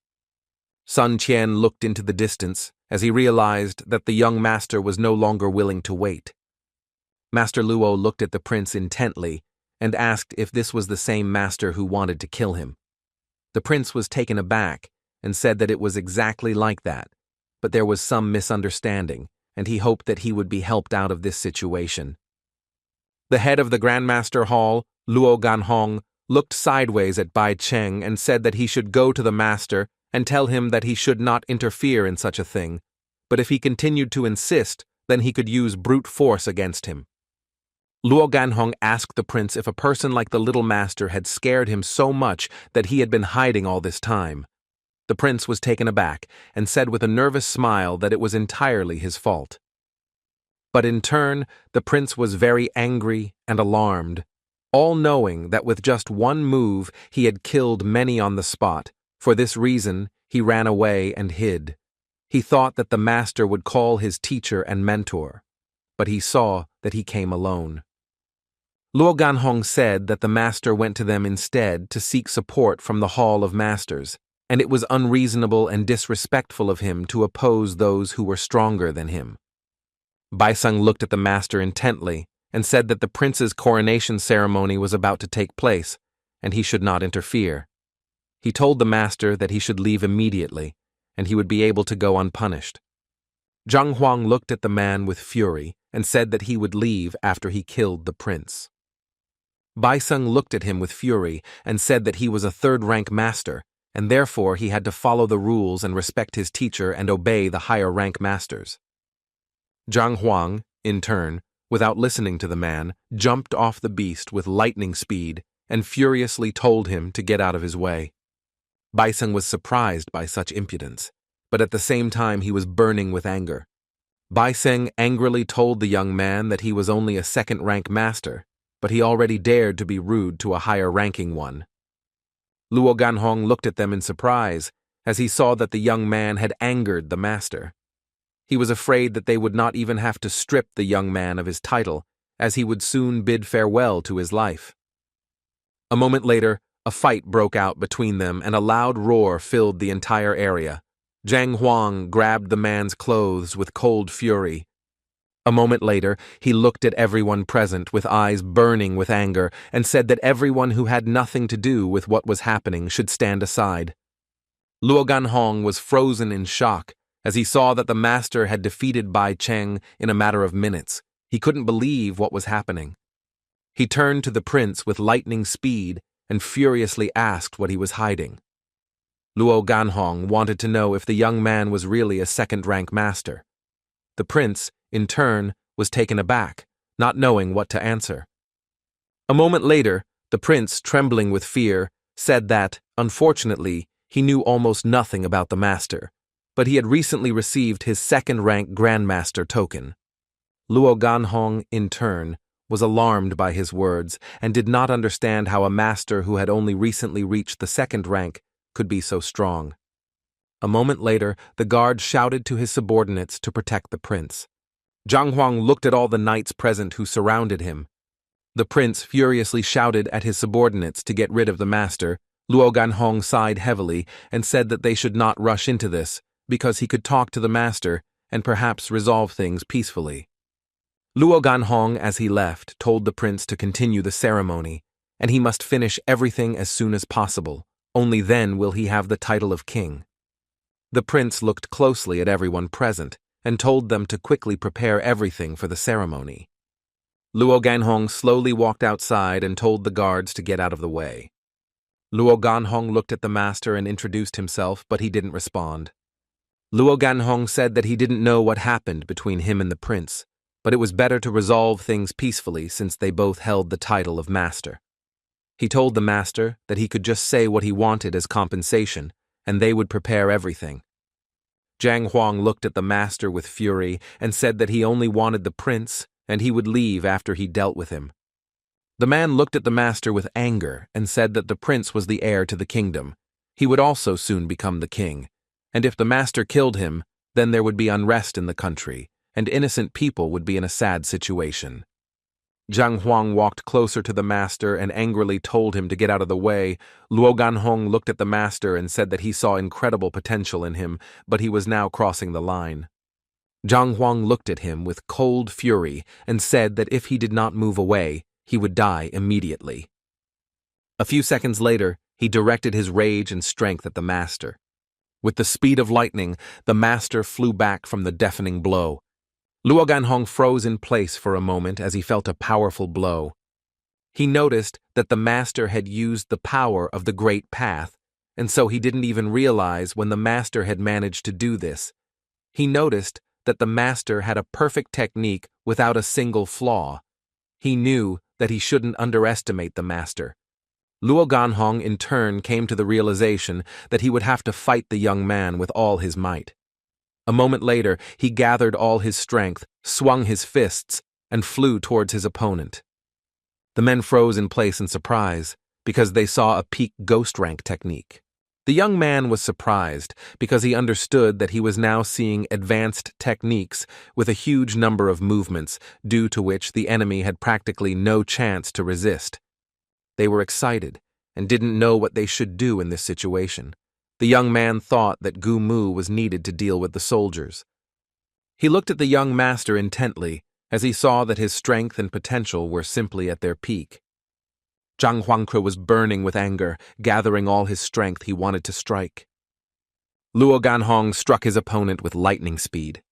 Sun Qian looked into the distance as he realized that the young master was no longer willing to wait. Master Luo looked at the prince intently and asked if this was the same master who wanted to kill him. The prince was taken aback and said that it was exactly like that, but there was some misunderstanding, and he hoped that he would be helped out of this situation. The head of the Grandmaster Hall, Luo Ganhong, looked sideways at Bai Cheng and said that he should go to the master and tell him that he should not interfere in such a thing, but if he continued to insist, then he could use brute force against him. Luo Ganhong asked the prince if a person like the little master had scared him so much that he had been hiding all this time. The prince was taken aback and said with a nervous smile that it was entirely his fault. But in turn, the prince was very angry and alarmed, all knowing that with just one move he had killed many on the spot. For this reason, he ran away and hid. He thought that the master would call his teacher and mentor, but he saw that he came alone. Luo Ganhong said that the master went to them instead to seek support from the Hall of Masters, and it was unreasonable and disrespectful of him to oppose those who were stronger than him. Baiseng looked at the master intently and said that the prince's coronation ceremony was about to take place, and he should not interfere. He told the master that he should leave immediately, and he would be able to go unpunished. Zhang Huang looked at the man with fury and said that he would leave after he killed the prince. Baiseng looked at him with fury and said that he was a third-rank master, and therefore he had to follow the rules and respect his teacher and obey the higher-rank masters. Zhang Huang, in turn, without listening to the man, jumped off the beast with lightning speed and furiously told him to get out of his way. Baiseng was surprised by such impudence, but at the same time he was burning with anger. Baiseng angrily told the young man that he was only a second-rank master, but he already dared to be rude to a higher-ranking one. Luo Ganhong looked at them in surprise as he saw that the young man had angered the master. He was afraid that they would not even have to strip the young man of his title, as he would soon bid farewell to his life. A moment later, a fight broke out between them and a loud roar filled the entire area. Zhang Huang grabbed the man's clothes with cold fury. A moment later, he looked at everyone present with eyes burning with anger and said that everyone who had nothing to do with what was happening should stand aside. Luo Ganhong was frozen in shock as he saw that the master had defeated Bai Cheng in a matter of minutes. He couldn't believe what was happening. He turned to the prince with lightning speed and furiously asked what he was hiding. Luo Ganhong wanted to know if the young man was really a second-rank master. The prince, in turn, was taken aback, not knowing what to answer. A moment later, the prince, trembling with fear, said that, unfortunately, he knew almost nothing about the master, but he had recently received his second-rank grandmaster token. Luo Ganhong, in turn, was alarmed by his words and did not understand how a master who had only recently reached the second rank could be so strong. A moment later, the guard shouted to his subordinates to protect the prince. Zhang Huang looked at all the knights present who surrounded him. The prince furiously shouted at his subordinates to get rid of the master. Luo Ganhong sighed heavily and said that they should not rush into this, because he could talk to the master and perhaps resolve things peacefully. Luo Ganhong, as he left, told the prince to continue the ceremony, and he must finish everything as soon as possible. Only then will he have the title of king. The prince looked closely at everyone present and told them to quickly prepare everything for the ceremony. Luo Ganhong slowly walked outside and told the guards to get out of the way. Luo Ganhong looked at the master and introduced himself, but he didn't respond. Luo Ganhong said that he didn't know what happened between him and the prince, but it was better to resolve things peacefully since they both held the title of master. He told the master that he could just say what he wanted as compensation, and they would prepare everything. Zhang Huang looked at the master with fury and said that he only wanted the prince, and he would leave after he dealt with him. The man looked at the master with anger and said that the prince was the heir to the kingdom. He would also soon become the king, and if the master killed him, then there would be unrest in the country, and innocent people would be in a sad situation. Zhang Huang walked closer to the master and angrily told him to get out of the way. Luo Ganhong looked at the master and said that he saw incredible potential in him, but he was now crossing the line. Zhang Huang looked at him with cold fury and said that if he did not move away, he would die immediately. A few seconds later, he directed his rage and strength at the master. With the speed of lightning, the master flew back from the deafening blow. Luo Ganhong froze in place for a moment as he felt a powerful blow. He noticed that the master had used the power of the Great Path, and so he didn't even realize when the master had managed to do this. He noticed that the master had a perfect technique without a single flaw. He knew that he shouldn't underestimate the master. Luo Ganhong in turn came to the realization that he would have to fight the young man with all his might. A moment later, he gathered all his strength, swung his fists, and flew towards his opponent. The men froze in place in surprise because they saw a peak ghost rank technique. The young man was surprised because he understood that he was now seeing advanced techniques with a huge number of movements, due to which the enemy had practically no chance to resist. They were excited and didn't know what they should do in this situation. The young man thought that Gu Mu was needed to deal with the soldiers. He looked at the young master intently as he saw that his strength and potential were simply at their peak. Zhang Huangke was burning with anger, gathering all his strength he wanted to strike. Luo Ganhong struck his opponent with lightning speed.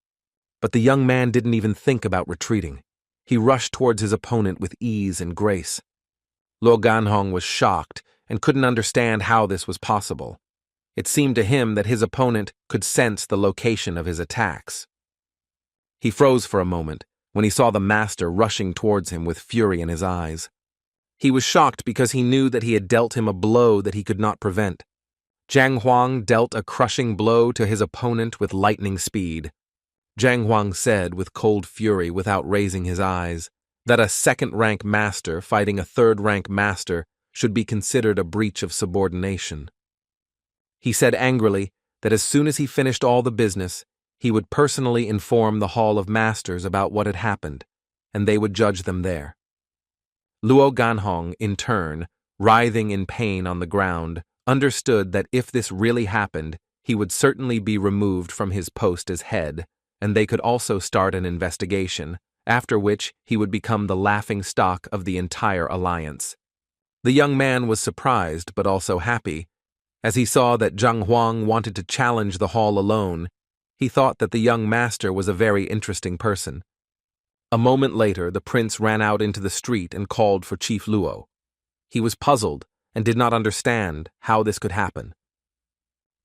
But the young man didn't even think about retreating. He rushed towards his opponent with ease and grace. Luo Ganhong was shocked and couldn't understand how this was possible. It seemed to him that his opponent could sense the location of his attacks. He froze for a moment when he saw the master rushing towards him with fury in his eyes. He was shocked because he knew that he had dealt him a blow that he could not prevent. Zhang Huang dealt a crushing blow to his opponent with lightning speed. Zhang Huang said with cold fury without raising his eyes that a second-rank master fighting a third-rank master should be considered a breach of subordination. He said angrily that as soon as he finished all the business, he would personally inform the Hall of Masters about what had happened, and they would judge them there. Luo Ganhong, in turn, writhing in pain on the ground, understood that if this really happened, he would certainly be removed from his post as head, and they could also start an investigation, after which he would become the laughingstock of the entire alliance. The young man was surprised but also happy. As he saw that Zhang Huang wanted to challenge the hall alone, he thought that the young master was a very interesting person. A moment later, the prince ran out into the street and called for Chief Luo. He was puzzled and did not understand how this could happen.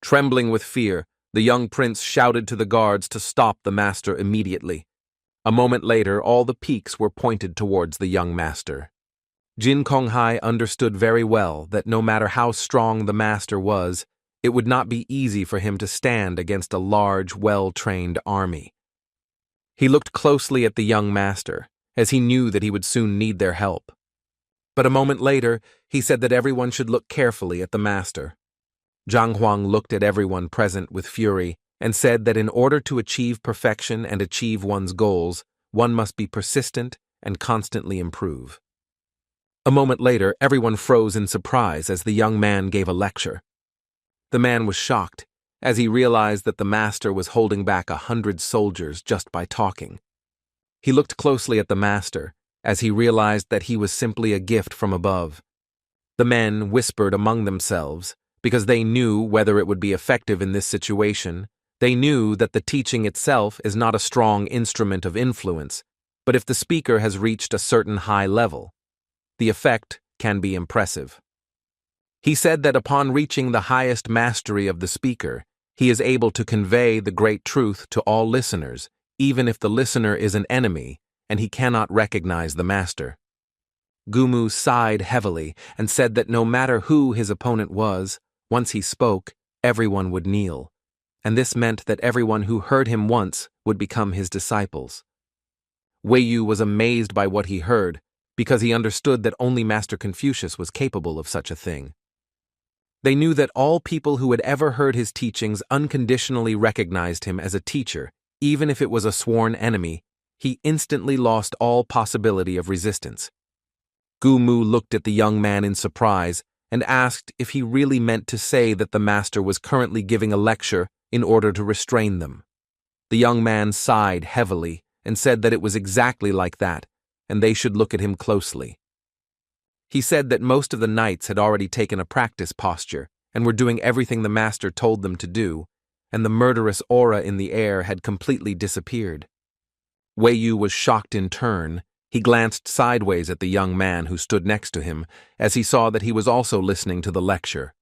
Trembling with fear, the young prince shouted to the guards to stop the master immediately. A moment later, all the peaks were pointed towards the young master. Jin Konghai understood very well that no matter how strong the master was, it would not be easy for him to stand against a large, well-trained army. He looked closely at the young master, as he knew that he would soon need their help. But a moment later, he said that everyone should look carefully at the master. Zhang Huang looked at everyone present with fury and said that in order to achieve perfection and achieve one's goals, one must be persistent and constantly improve. A moment later, everyone froze in surprise as the young man gave a lecture. The man was shocked, as he realized that the master was holding back 100 soldiers just by talking. He looked closely at the master, as he realized that he was simply a gift from above. The men whispered among themselves, because they knew whether it would be effective in this situation. They knew that the teaching itself is not a strong instrument of influence, but if the speaker has reached a certain high level, the effect can be impressive. He said that upon reaching the highest mastery of the speaker, he is able to convey the great truth to all listeners, even if the listener is an enemy and he cannot recognize the master. Gumu sighed heavily and said that no matter who his opponent was, once he spoke, everyone would kneel, and this meant that everyone who heard him once would become his disciples. Wei Yu was amazed by what he heard, because he understood that only Master Confucius was capable of such a thing. They knew that all people who had ever heard his teachings unconditionally recognized him as a teacher, even if it was a sworn enemy. He instantly lost all possibility of resistance. Gu Mu looked at the young man in surprise and asked if he really meant to say that the master was currently giving a lecture in order to restrain them. The young man sighed heavily and said that it was exactly like that, and they should look at him closely. He said that most of the knights had already taken a practice posture and were doing everything the master told them to do, and the murderous aura in the air had completely disappeared. Wei Yu was shocked in turn. He glanced sideways at the young man who stood next to him, as he saw that he was also listening to the lecture.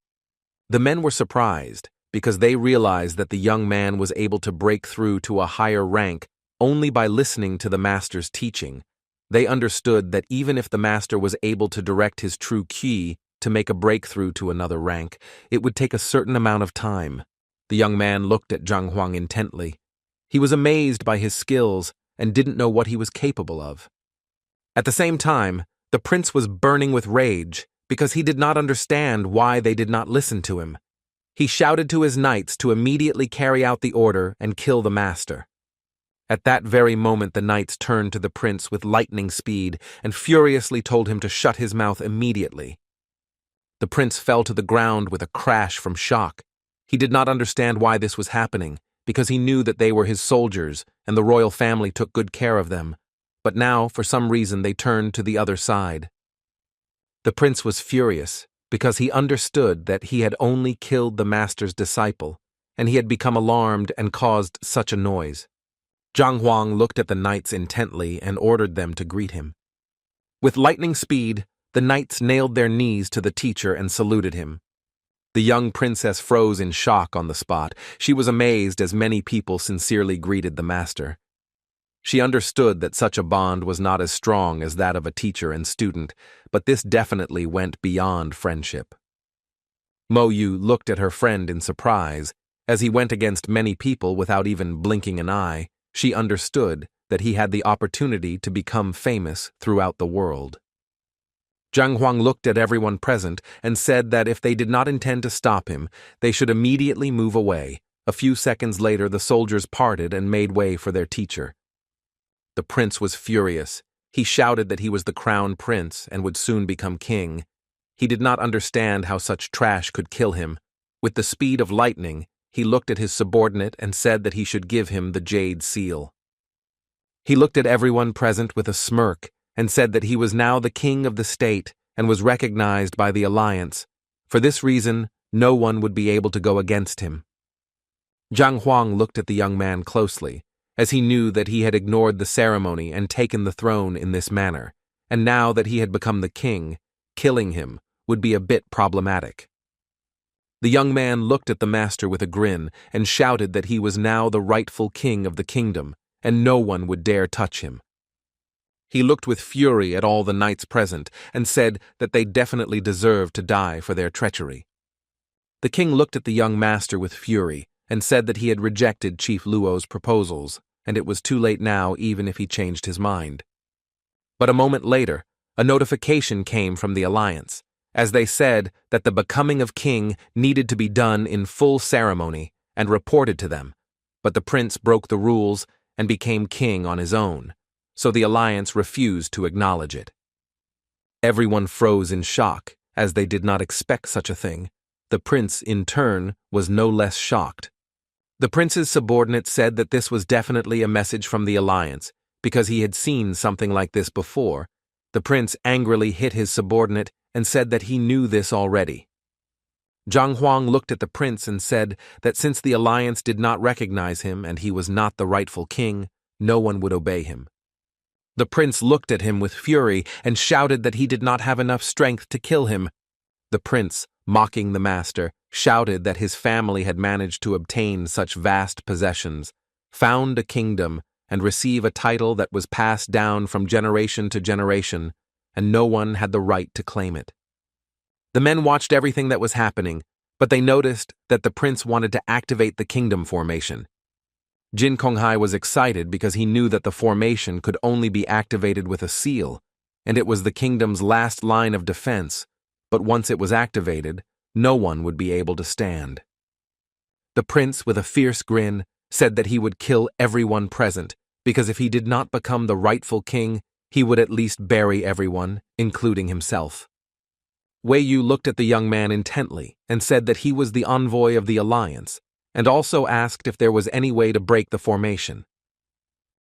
The men were surprised, because they realized that the young man was able to break through to a higher rank only by listening to the master's teaching. They understood that even if the master was able to direct his true ki to make a breakthrough to another rank, it would take a certain amount of time. The young man looked at Zhang Huang intently. He was amazed by his skills and didn't know what he was capable of. At the same time, the prince was burning with rage because he did not understand why they did not listen to him. He shouted to his knights to immediately carry out the order and kill the master. At that very moment, the knights turned to the prince with lightning speed and furiously told him to shut his mouth immediately. The prince fell to the ground with a crash from shock. He did not understand why this was happening, because he knew that they were his soldiers and the royal family took good care of them. But now, for some reason, they turned to the other side. The prince was furious because he understood that he had only killed the master's disciple, and he had become alarmed and caused such a noise. Zhang Huang looked at the knights intently and ordered them to greet him. With lightning speed, the knights nailed their knees to the teacher and saluted him. The young princess froze in shock on the spot. She was amazed as many people sincerely greeted the master. She understood that such a bond was not as strong as that of a teacher and student, but this definitely went beyond friendship. Mo Yu looked at her friend in surprise. As he went against many people without even blinking an eye, she understood that he had the opportunity to become famous throughout the world. Zhang Huang looked at everyone present and said that if they did not intend to stop him, they should immediately move away. A few seconds later, the soldiers parted and made way for their teacher. The prince was furious. He shouted that he was the crown prince and would soon become king. He did not understand how such trash could kill him. With the speed of lightning, he looked at his subordinate and said that he should give him the jade seal. He looked at everyone present with a smirk and said that he was now the king of the state and was recognized by the alliance. For this reason, no one would be able to go against him. Zhang Huang looked at the young man closely, as he knew that he had ignored the ceremony and taken the throne in this manner, and now that he had become the king, killing him would be a bit problematic. The young man looked at the master with a grin and shouted that he was now the rightful king of the kingdom, and no one would dare touch him. He looked with fury at all the knights present and said that they definitely deserved to die for their treachery. The king looked at the young master with fury and said that he had rejected Chief Luo's proposals, and it was too late now even if he changed his mind. But a moment later, a notification came from the alliance, as they said that the becoming of king needed to be done in full ceremony and reported to them, but the prince broke the rules and became king on his own, so the alliance refused to acknowledge it. Everyone froze in shock, as they did not expect such a thing. The prince, in turn, was no less shocked. The prince's subordinate said that this was definitely a message from the alliance, because he had seen something like this before. The prince angrily hit his subordinate and said that he knew this already. Zhang Huang looked at the prince and said that since the alliance did not recognize him and he was not the rightful king, no one would obey him. The prince looked at him with fury and shouted that he did not have enough strength to kill him. The prince, mocking the master, shouted that his family had managed to obtain such vast possessions, found a kingdom, and receive a title that was passed down from generation to generation, and no one had the right to claim it. The men watched everything that was happening, but they noticed that the prince wanted to activate the kingdom formation. Jin Konghai was excited because he knew that the formation could only be activated with a seal, and it was the kingdom's last line of defense, but once it was activated, no one would be able to stand. The prince, with a fierce grin, said that he would kill everyone present, because if he did not become the rightful king, he would at least bury everyone, including himself. Wei Yu looked at the young man intently and said that he was the envoy of the alliance, and also asked if there was any way to break the formation.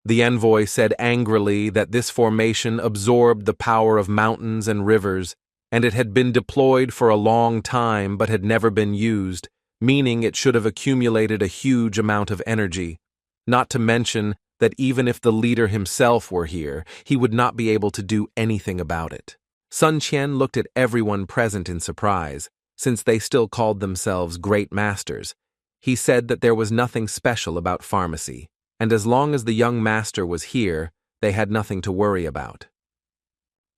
The envoy said angrily that this formation absorbed the power of mountains and rivers, and it had been deployed for a long time but had never been used, meaning it should have accumulated a huge amount of energy, not to mention that even if the leader himself were here, he would not be able to do anything about it. Sun Qian looked at everyone present in surprise, since they still called themselves great masters. He said that there was nothing special about pharmacy, and as long as the young master was here, they had nothing to worry about.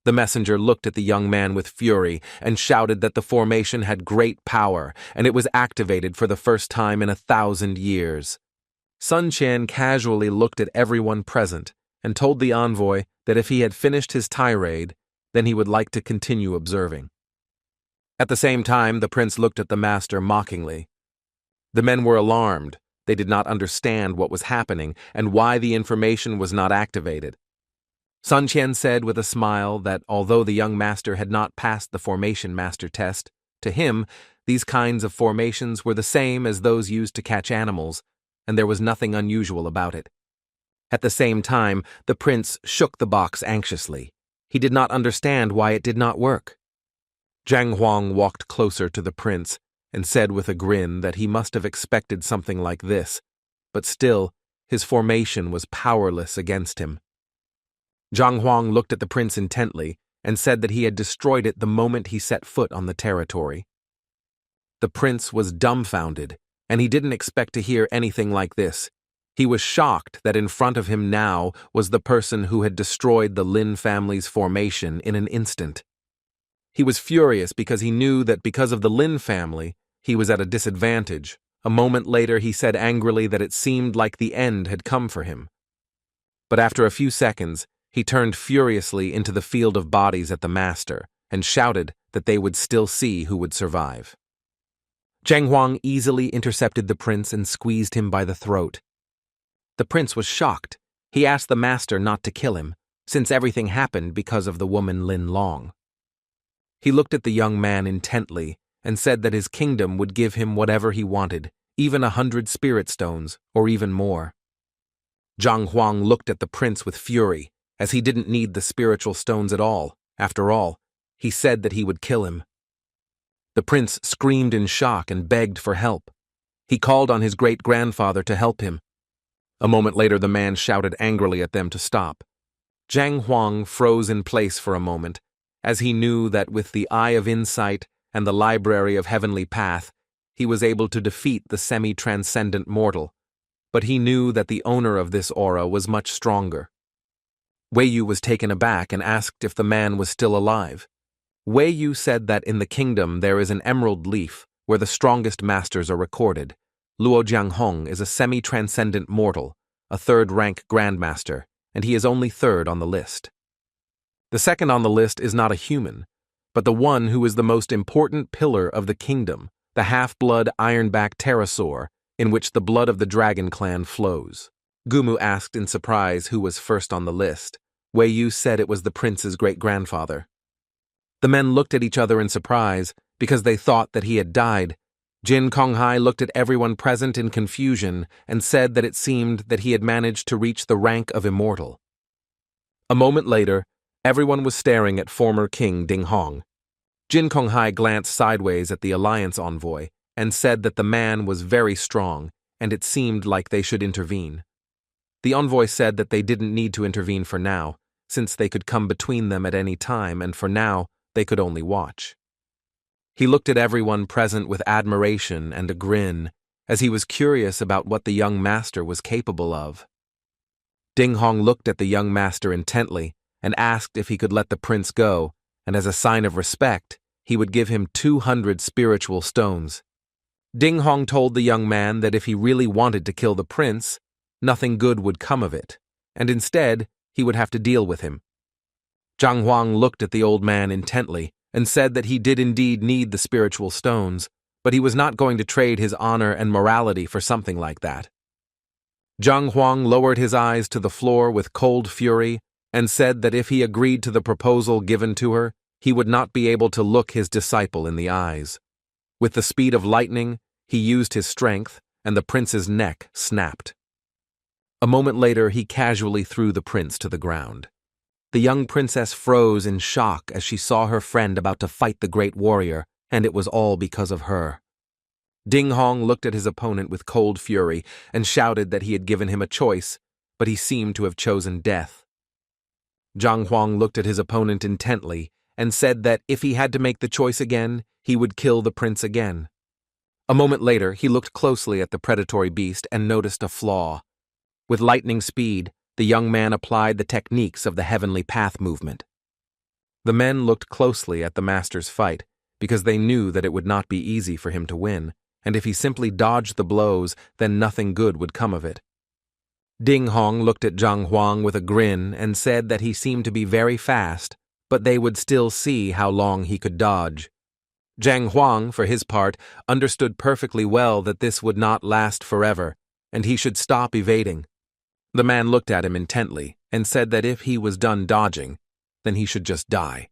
The messenger looked at the young man with fury and shouted that the formation had great power, and it was activated for the first time in 1,000 years. Sun Qian casually looked at everyone present and told the envoy that if he had finished his tirade, then he would like to continue observing. At the same time, the prince looked at the master mockingly. The men were alarmed. They did not understand what was happening and why the information was not activated. Sun Qian said with a smile that although the young master had not passed the formation master test, to him, these kinds of formations were the same as those used to catch animals, and there was nothing unusual about it. At the same time, the prince shook the box anxiously. He did not understand why it did not work. Zhang Huang walked closer to the prince and said with a grin that he must have expected something like this, but still, his formation was powerless against him. Zhang Huang looked at the prince intently and said that he had destroyed it the moment he set foot on the territory. The prince was dumbfounded, and he didn't expect to hear anything like this. He was shocked that in front of him now was the person who had destroyed the Lin family's formation in an instant. He was furious because he knew that because of the Lin family, he was at a disadvantage. A moment later, he said angrily that it seemed like the end had come for him. But after a few seconds, he turned furiously into the field of bodies at the master and shouted that they would still see who would survive. Zhang Huang easily intercepted the prince and squeezed him by the throat. The prince was shocked. He asked the master not to kill him, since everything happened because of the woman Lin Long. He looked at the young man intently and said that his kingdom would give him whatever he wanted, even 100 spirit stones, or even more. Zhang Huang looked at the prince with fury, as he didn't need the spiritual stones at all. After all, he said that he would kill him. The prince screamed in shock and begged for help. He called on his great-grandfather to help him. A moment later, the man shouted angrily at them to stop. Zhang Huang froze in place for a moment, as he knew that with the Eye of Insight and the Library of Heavenly Path, he was able to defeat the semi-transcendent mortal, but he knew that the owner of this aura was much stronger. Wei Yu was taken aback and asked if the man was still alive. Wei Yu said that in the kingdom there is an emerald leaf where the strongest masters are recorded. Luo Jianghong is a semi-transcendent mortal, a third-rank grandmaster, and he is only third on the list. The second on the list is not a human, but the one who is the most important pillar of the kingdom, the half-blood ironback pterosaur, in which the blood of the dragon clan flows. Gumu asked in surprise who was first on the list. Wei Yu said it was the prince's great-grandfather. The men looked at each other in surprise because they thought that he had died. Jin Konghai looked at everyone present in confusion and said that it seemed that he had managed to reach the rank of immortal. A moment later, everyone was staring at former King Ding Hong. Jin Konghai glanced sideways at the alliance envoy and said that the man was very strong and it seemed like they should intervene. The envoy said that they didn't need to intervene for now, since they could come between them at any time, and for now, they could only watch. He looked at everyone present with admiration and a grin, as he was curious about what the young master was capable of. Ding Hong looked at the young master intently and asked if he could let the prince go, and as a sign of respect, he would give him 200 spiritual stones. Ding Hong told the young man that if he really wanted to kill the prince, nothing good would come of it, and instead, he would have to deal with him. Zhang Huang looked at the old man intently and said that he did indeed need the spiritual stones, but he was not going to trade his honor and morality for something like that. Zhang Huang lowered his eyes to the floor with cold fury and said that if he agreed to the proposal given to her, he would not be able to look his disciple in the eyes. With the speed of lightning, he used his strength, and the prince's neck snapped. A moment later, he casually threw the prince to the ground. The young princess froze in shock as she saw her friend about to fight the great warrior, and it was all because of her. Ding Hong looked at his opponent with cold fury and shouted that he had given him a choice, but he seemed to have chosen death. Zhang Huang looked at his opponent intently and said that if he had to make the choice again, he would kill the prince again. A moment later, he looked closely at the predatory beast and noticed a flaw. With lightning speed, the young man applied the techniques of the heavenly path movement. The men looked closely at the master's fight, because they knew that it would not be easy for him to win, and if he simply dodged the blows, then nothing good would come of it. Ding Hong looked at Zhang Huang with a grin and said that he seemed to be very fast, but they would still see how long he could dodge. Zhang Huang, for his part, understood perfectly well that this would not last forever, and he should stop evading. The man looked at him intently and said that if he was done dodging, then he should just die.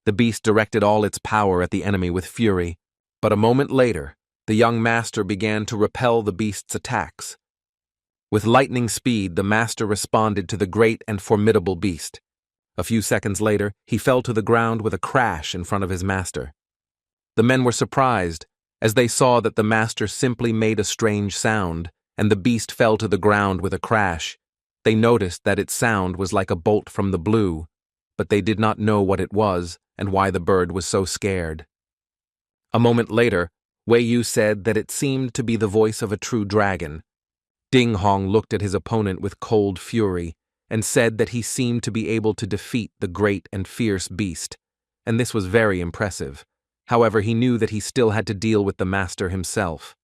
The beast directed all its power at the enemy with fury, but a moment later, the young master began to repel the beast's attacks. With lightning speed, the master responded to the great and formidable beast. A few seconds later, he fell to the ground with a crash in front of his master. The men were surprised, as they saw that the master simply made a strange sound, and the beast fell to the ground with a crash. They noticed that its sound was like a bolt from the blue, but they did not know what it was and why the bird was so scared. A moment later, Wei Yu said that it seemed to be the voice of a true dragon. Ding Hong looked at his opponent with cold fury and said that he seemed to be able to defeat the great and fierce beast, and this was very impressive. However, he knew that he still had to deal with the master himself.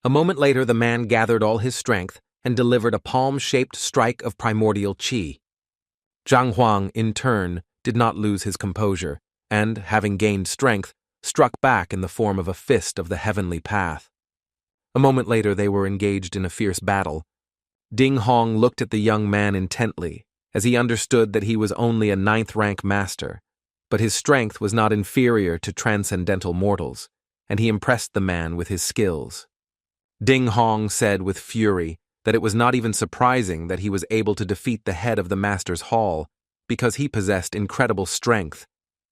A moment later, the man gathered all his strength and delivered a palm-shaped strike of primordial qi. Zhang Huang, in turn, did not lose his composure, and, having gained strength, struck back in the form of a fist of the heavenly path. A moment later, they were engaged in a fierce battle. Ding Hong looked at the young man intently, as he understood that he was only a 9th rank master, but his strength was not inferior to transcendental mortals, and he impressed the man with his skills. Ding Hong said with fury that it was not even surprising that he was able to defeat the head of the master's hall, because he possessed incredible strength,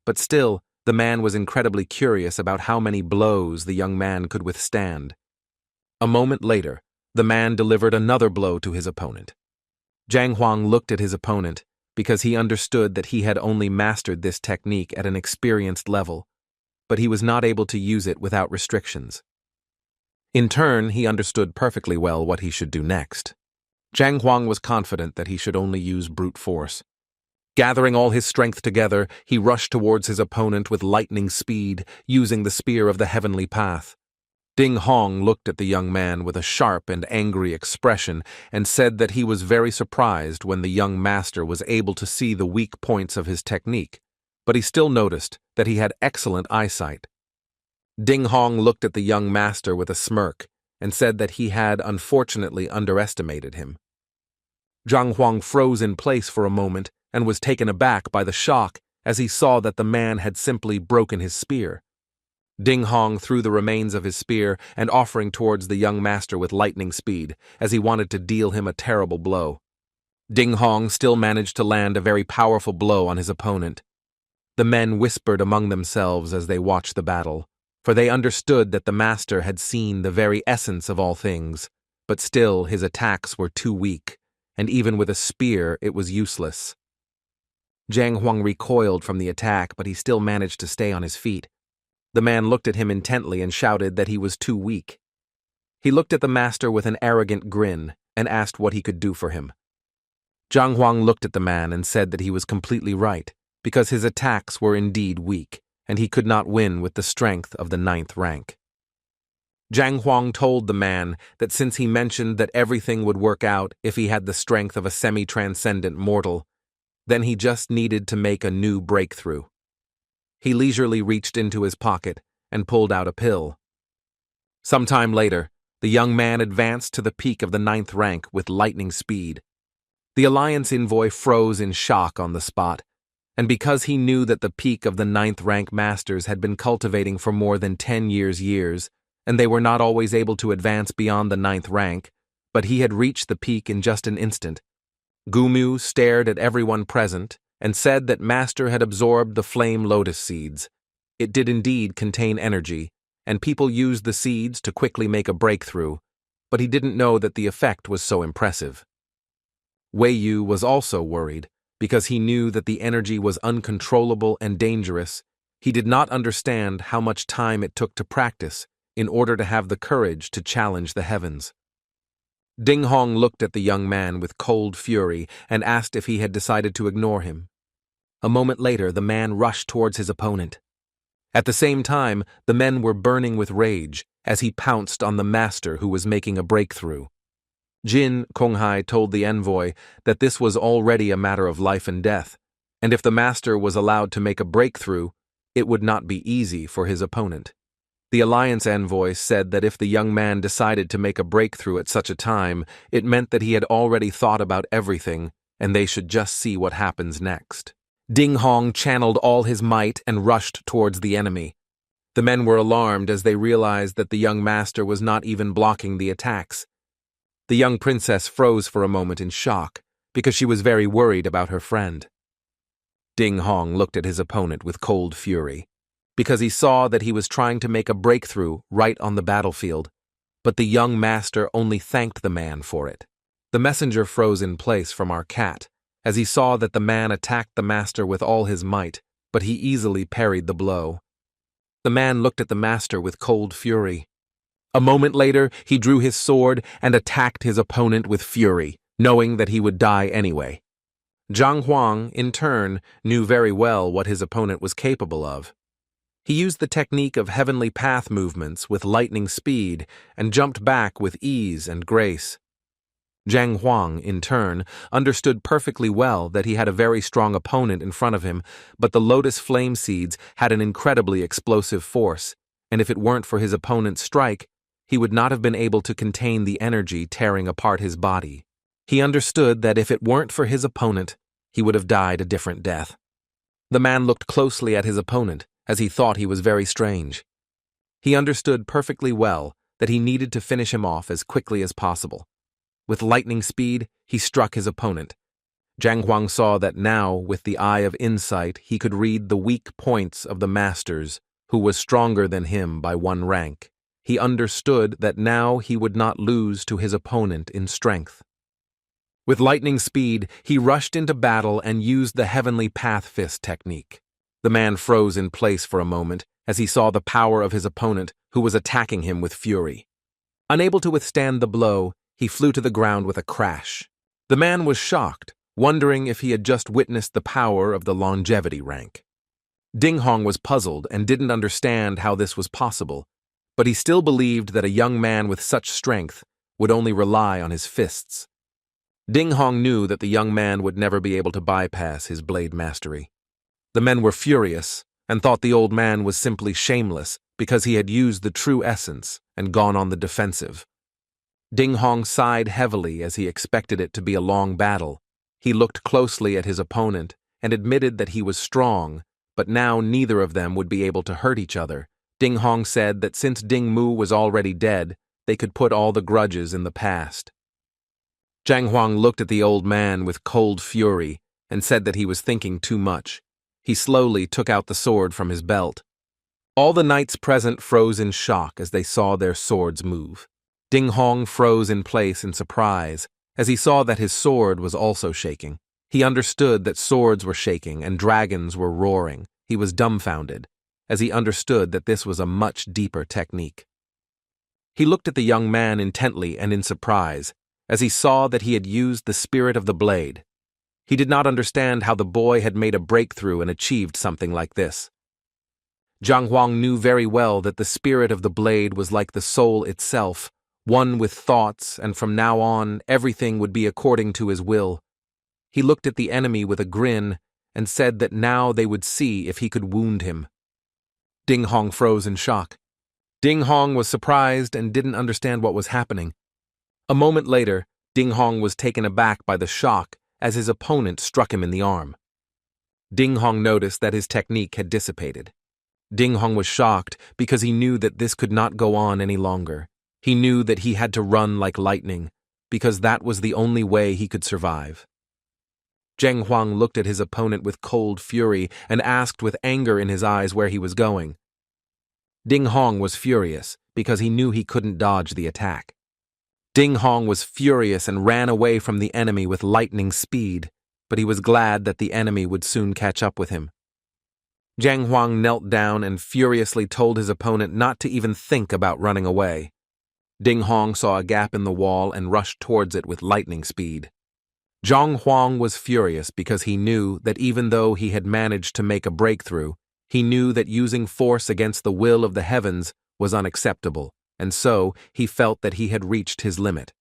but still, the man was incredibly curious about how many blows the young man could withstand. A moment later, the man delivered another blow to his opponent. Zhang Huang looked at his opponent because he understood that he had only mastered this technique at an experienced level, but he was not able to use it without restrictions. In turn, he understood perfectly well what he should do next. Zhang Huang was confident that he should only use brute force. Gathering all his strength together, he rushed towards his opponent with lightning speed, using the spear of the heavenly path. Ding Hong looked at the young man with a sharp and angry expression and said that he was very surprised when the young master was able to see the weak points of his technique, but he still noticed that he had excellent eyesight. Ding Hong looked at the young master with a smirk and said that he had unfortunately underestimated him. Zhang Huang froze in place for a moment and was taken aback by the shock as he saw that the man had simply broken his spear. Ding Hong threw the remains of his spear and offering towards the young master with lightning speed, as he wanted to deal him a terrible blow. Ding Hong still managed to land a very powerful blow on his opponent. The men whispered among themselves as they watched the battle, for they understood that the master had seen the very essence of all things, but still his attacks were too weak, and even with a spear it was useless. Zhang Huang recoiled from the attack, but he still managed to stay on his feet. The man looked at him intently and shouted that he was too weak. He looked at the master with an arrogant grin and asked what he could do for him. Zhang Huang looked at the man and said that he was completely right, because his attacks were indeed weak, and he could not win with the strength of the 9th rank. Zhang Huang told the man that since he mentioned that everything would work out if he had the strength of a semi-transcendent mortal, then he just needed to make a new breakthrough. He leisurely reached into his pocket and pulled out a pill. Some time later, the young man advanced to the peak of the 9th rank with lightning speed. The Alliance envoy froze in shock on the spot, and because he knew that the peak of the 9th rank masters had been cultivating for more than 10 years, and they were not always able to advance beyond the 9th rank, but he had reached the peak in just an instant. Gumu stared at everyone present and said that Master had absorbed the flame lotus seeds. It did indeed contain energy, and people used the seeds to quickly make a breakthrough, but he didn't know that the effect was so impressive. Wei Yu was also worried, because he knew that the energy was uncontrollable and dangerous. He did not understand how much time it took to practice in order to have the courage to challenge the heavens. Ding Hong looked at the young man with cold fury and asked if he had decided to ignore him. A moment later, the man rushed towards his opponent. At the same time, the men were burning with rage as he pounced on the master who was making a breakthrough. Jin Konghai told the envoy that this was already a matter of life and death, and if the master was allowed to make a breakthrough, it would not be easy for his opponent. The alliance envoy said that if the young man decided to make a breakthrough at such a time, it meant that he had already thought about everything, and they should just see what happens next. Ding Hong channeled all his might and rushed towards the enemy. The men were alarmed as they realized that the young master was not even blocking the attacks. The young princess froze for a moment in shock, because she was very worried about her friend. Ding Hong looked at his opponent with cold fury, because he saw that he was trying to make a breakthrough right on the battlefield, but the young master only thanked the man for it. The messenger froze in place from our cat, as he saw that the man attacked the master with all his might, but he easily parried the blow. The man looked at the master with cold fury. A moment later, he drew his sword and attacked his opponent with fury, knowing that he would die anyway. Zhang Huang, in turn, knew very well what his opponent was capable of. He used the technique of heavenly path movements with lightning speed and jumped back with ease and grace. Zhang Huang, in turn, understood perfectly well that he had a very strong opponent in front of him, but the lotus flame seeds had an incredibly explosive force, and if it weren't for his opponent's strike, he would not have been able to contain the energy tearing apart his body. He understood that if it weren't for his opponent, he would have died a different death. The man looked closely at his opponent, as he thought he was very strange. He understood perfectly well that he needed to finish him off as quickly as possible. With lightning speed, he struck his opponent. Zhang Huang saw that now, with the eye of insight, he could read the weak points of the masters, who was stronger than him by 1 rank. He understood that now he would not lose to his opponent in strength. With lightning speed, he rushed into battle and used the heavenly path fist technique. The man froze in place for a moment as he saw the power of his opponent, who was attacking him with fury. Unable to withstand the blow, he flew to the ground with a crash. The man was shocked, wondering if he had just witnessed the power of the longevity rank. Ding Hong was puzzled and didn't understand how this was possible, but he still believed that a young man with such strength would only rely on his fists. Ding Hong knew that the young man would never be able to bypass his blade mastery. The men were furious and thought the old man was simply shameless because he had used the true essence and gone on the defensive. Ding Hong sighed heavily as he expected it to be a long battle. He looked closely at his opponent and admitted that he was strong, but now neither of them would be able to hurt each other. Ding Hong said that since Ding Mu was already dead, they could put all the grudges in the past. Zhang Huang looked at the old man with cold fury and said that he was thinking too much. He slowly took out the sword from his belt. All the knights present froze in shock as they saw their swords move. Ding Hong froze in place in surprise as he saw that his sword was also shaking. He understood that swords were shaking and dragons were roaring. He was dumbfounded, as he understood that this was a much deeper technique. He looked at the young man intently and in surprise, as he saw that he had used the spirit of the blade. He did not understand how the boy had made a breakthrough and achieved something like this. Zhang Huang knew very well that the spirit of the blade was like the soul itself, one with thoughts, and from now on, everything would be according to his will. He looked at the enemy with a grin and said that now they would see if he could wound him. Ding Hong froze in shock. Ding Hong was surprised and didn't understand what was happening. A moment later, Ding Hong was taken aback by the shock as his opponent struck him in the arm. Ding Hong noticed that his technique had dissipated. Ding Hong was shocked because he knew that this could not go on any longer. He knew that he had to run like lightning, because that was the only way he could survive. Zhang Huang looked at his opponent with cold fury and asked with anger in his eyes where he was going. Ding Hong was furious because he knew he couldn't dodge the attack. Ding Hong was furious and ran away from the enemy with lightning speed, but he was glad that the enemy would soon catch up with him. Zhang Huang knelt down and furiously told his opponent not to even think about running away. Ding Hong saw a gap in the wall and rushed towards it with lightning speed. Zhang Huang was furious because he knew that even though he had managed to make a breakthrough, he knew that using force against the will of the heavens was unacceptable, and so he felt that he had reached his limit.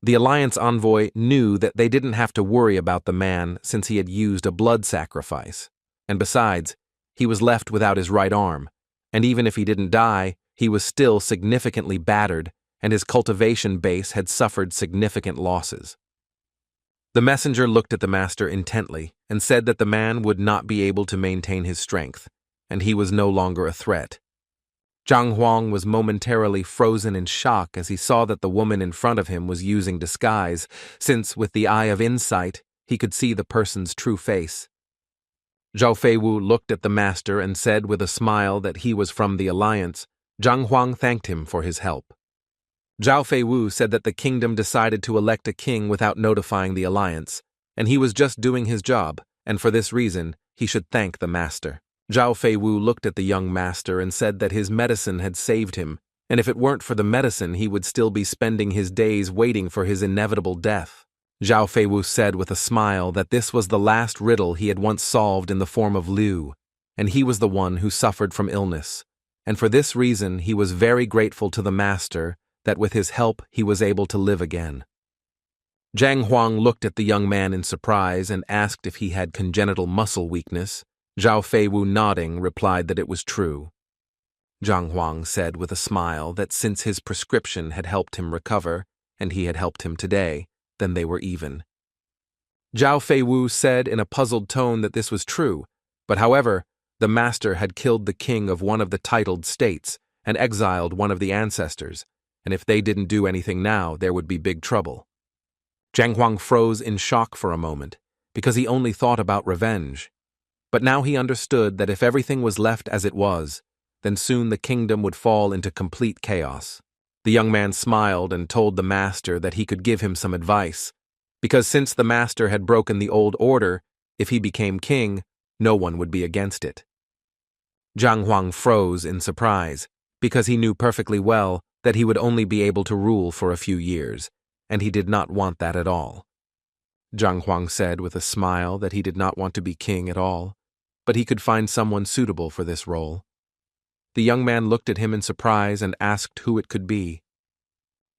The Alliance envoy knew that they didn't have to worry about the man since he had used a blood sacrifice. And besides, he was left without his right arm, and even if he didn't die, he was still significantly battered, and his cultivation base had suffered significant losses. The messenger looked at the master intently and said that the man would not be able to maintain his strength, and he was no longer a threat. Zhang Huang was momentarily frozen in shock as he saw that the woman in front of him was using disguise, since with the eye of insight, he could see the person's true face. Zhao Feiwu looked at the master and said with a smile that he was from the Alliance. Zhang Huang thanked him for his help. Zhao Feiwu said that the kingdom decided to elect a king without notifying the Alliance, and he was just doing his job, and for this reason, he should thank the master. Zhao Feiwu looked at the young master and said that his medicine had saved him, and if it weren't for the medicine, he would still be spending his days waiting for his inevitable death. Zhao Feiwu said with a smile that this was the last riddle he had once solved in the form of Liu, and he was the one who suffered from illness, and for this reason he was very grateful to the master that with his help he was able to live again. Zhang Huang looked at the young man in surprise and asked if he had congenital muscle weakness. Zhao Feiwu, nodding, replied that it was true. Zhang Huang said with a smile that since his prescription had helped him recover, and he had helped him today, then they were even. Zhao Feiwu said in a puzzled tone that this was true, but however, the master had killed the king of one of the titled states and exiled one of the ancestors, and if they didn't do anything now, there would be big trouble. Zhang Huang froze in shock for a moment, because he only thought about revenge. But now he understood that if everything was left as it was, then soon the kingdom would fall into complete chaos. The young man smiled and told the master that he could give him some advice, because since the master had broken the old order, if he became king, no one would be against it. Zhang Huang froze in surprise, because he knew perfectly well that he would only be able to rule for a few years, and he did not want that at all. Zhang Huang said with a smile that he did not want to be king at all, but he could find someone suitable for this role. The young man looked at him in surprise and asked who it could be.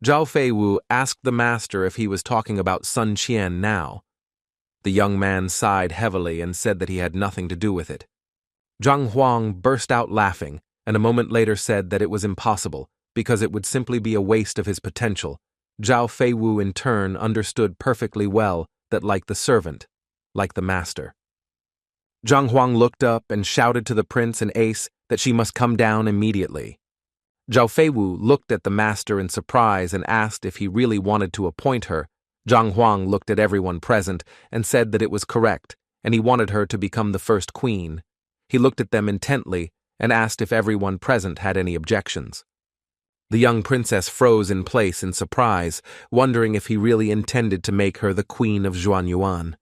Zhao Feiwu asked the master if he was talking about Sun Qian now. The young man sighed heavily and said that he had nothing to do with it. Zhang Huang burst out laughing, and a moment later said that it was impossible, because it would simply be a waste of his potential. Zhao Feiwu in turn understood perfectly well that like the servant, like the master. Zhang Huang looked up and shouted to the prince and ace that she must come down immediately. Zhao Feiwu looked at the master in surprise and asked if he really wanted to appoint her. Zhang Huang looked at everyone present and said that it was correct, and he wanted her to become the first queen. He looked at them intently and asked if everyone present had any objections. The young princess froze in place in surprise, wondering if he really intended to make her the queen of Zhuanyuan.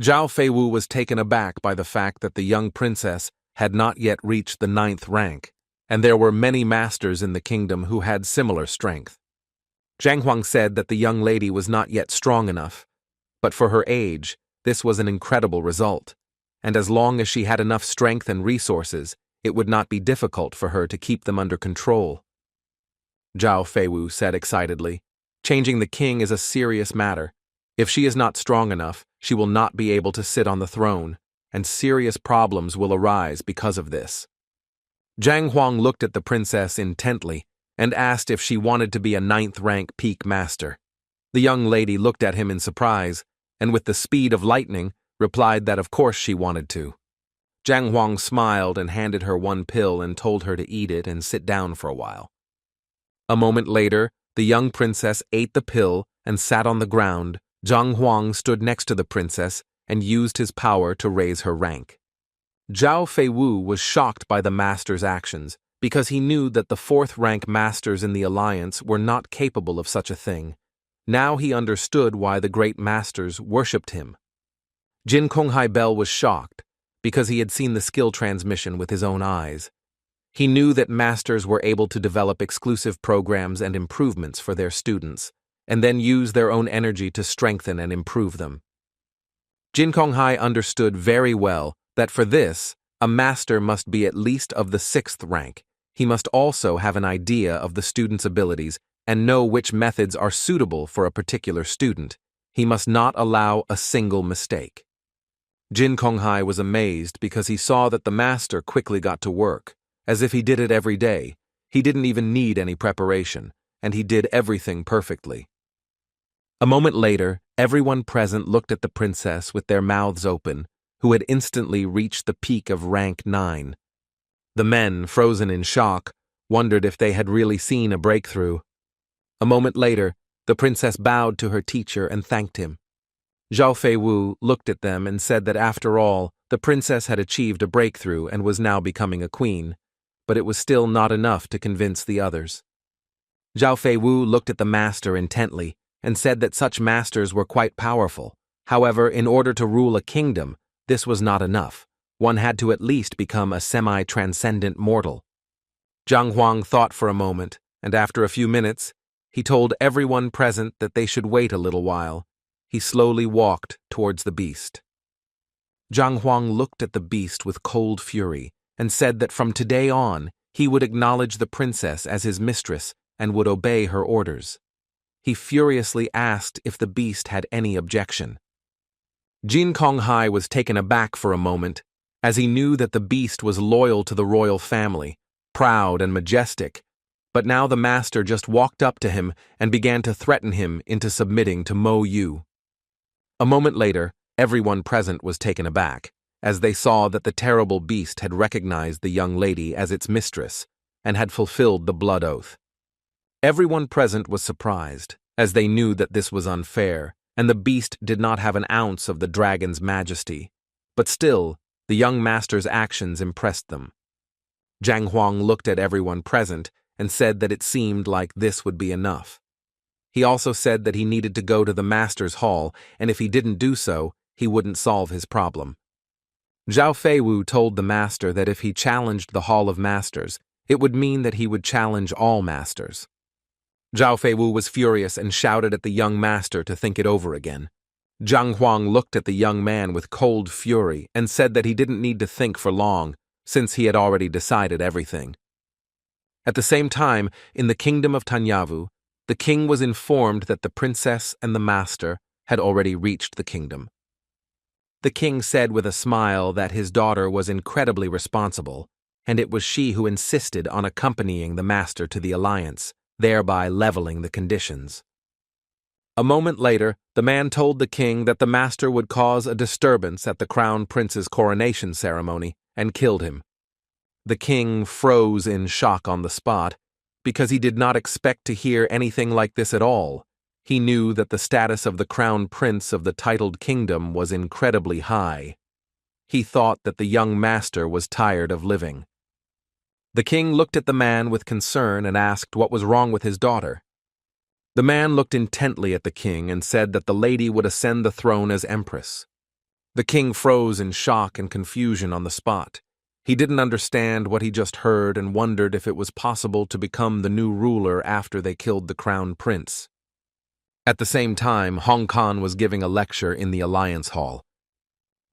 Zhao Feiwu was taken aback by the fact that the young princess had not yet reached the 9th rank, and there were many masters in the kingdom who had similar strength. Zhang Huang said that the young lady was not yet strong enough, but for her age, this was an incredible result, and as long as she had enough strength and resources, it would not be difficult for her to keep them under control. Zhao Feiwu said excitedly, "Changing the king is a serious matter. If she is not strong enough, she will not be able to sit on the throne, and serious problems will arise because of this." Zhang Huang looked at the princess intently and asked if she wanted to be a 9th rank peak master. The young lady looked at him in surprise, and with the speed of lightning, replied that of course she wanted to. Zhang Huang smiled and handed her one pill and told her to eat it and sit down for a while. A moment later, the young princess ate the pill and sat on the ground. Zhang Huang stood next to the princess and used his power to raise her rank. Zhao Feiwu was shocked by the master's actions because he knew that the 4th rank masters in the alliance were not capable of such a thing. Now he understood why the great masters worshipped him. Jin Konghai Bell was shocked because he had seen the skill transmission with his own eyes. He knew that masters were able to develop exclusive programs and improvements for their students, and then use their own energy to strengthen and improve them. Jin Konghai understood very well that for this, a master must be at least of the 6th rank. He must also have an idea of the student's abilities and know which methods are suitable for a particular student. He must not allow a single mistake. Jin Konghai was amazed because he saw that the master quickly got to work, as if he did it every day. He didn't even need any preparation, and he did everything perfectly. A moment later, everyone present looked at the princess with their mouths open, who had instantly reached the peak of rank 9. The men, frozen in shock, wondered if they had really seen a breakthrough. A moment later, the princess bowed to her teacher and thanked him. Zhao Feiwu looked at them and said that after all, the princess had achieved a breakthrough and was now becoming a queen, but it was still not enough to convince the others. Zhao Feiwu looked at the master intently and said that such masters were quite powerful. However, in order to rule a kingdom, this was not enough. One had to at least become a semi-transcendent mortal. Zhang Huang thought for a moment, and after a few minutes, he told everyone present that they should wait a little while. He slowly walked towards the beast. Zhang Huang looked at the beast with cold fury and said that from today on, he would acknowledge the princess as his mistress and would obey her orders. He furiously asked if the beast had any objection. Jin Konghai was taken aback for a moment, as he knew that the beast was loyal to the royal family, proud and majestic, but now the master just walked up to him and began to threaten him into submitting to Mo Yu. A moment later, everyone present was taken aback, as they saw that the terrible beast had recognized the young lady as its mistress and had fulfilled the blood oath. Everyone present was surprised, as they knew that this was unfair, and the beast did not have an ounce of the dragon's majesty. But still, the young master's actions impressed them. Zhang Huang looked at everyone present and said that it seemed like this would be enough. He also said that he needed to go to the master's hall, and if he didn't do so, he wouldn't solve his problem. Zhao Feiwu told the master that if he challenged the Hall of Masters, it would mean that he would challenge all masters. Zhao Feiwu was furious and shouted at the young master to think it over again. Zhang Huang looked at the young man with cold fury and said that he didn't need to think for long, since he had already decided everything. At the same time, in the kingdom of Tanyavu, the king was informed that the princess and the master had already reached the kingdom. The king said with a smile that his daughter was incredibly responsible, and it was she who insisted on accompanying the master to the alliance, thereby leveling the conditions. A moment later, the man told the king that the master would cause a disturbance at the crown prince's coronation ceremony and killed him. The king froze in shock on the spot, because he did not expect to hear anything like this at all. He knew that the status of the crown prince of the titled kingdom was incredibly high. He thought that the young master was tired of living. The king looked at the man with concern and asked what was wrong with his daughter. The man looked intently at the king and said that the lady would ascend the throne as empress. The king froze in shock and confusion on the spot. He didn't understand what he just heard and wondered if it was possible to become the new ruler after they killed the crown prince. At the same time, Hong Kong was giving a lecture in the Alliance Hall.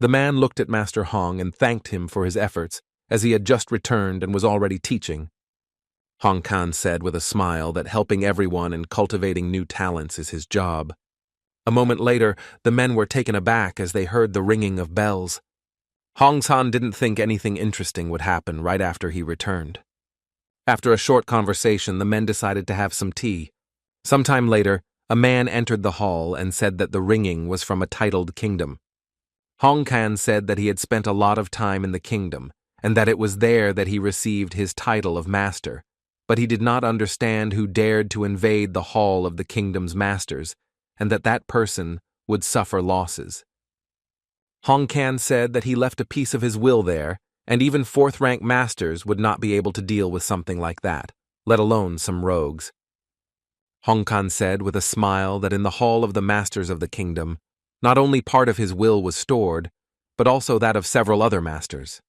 The man looked at Master Hong and thanked him for his efforts, as he had just returned and was already teaching. Hong Kong said with a smile that helping everyone and cultivating new talents is his job. A moment later, the men were taken aback as they heard the ringing of bells. Hong San didn't think anything interesting would happen right after he returned. After a short conversation, the men decided to have some tea. Sometime later, a man entered the hall and said that the ringing was from a titled kingdom. Hong Kan said that he had spent a lot of time in the kingdom, and that it was there that he received his title of master, but he did not understand who dared to invade the hall of the kingdom's masters, and that person would suffer losses. Hong Kan said that he left a piece of his will there, and even fourth-rank masters would not be able to deal with something like that, let alone some rogues. Hong Kan said with a smile that in the hall of the masters of the kingdom, not only part of his will was stored, but also that of several other masters.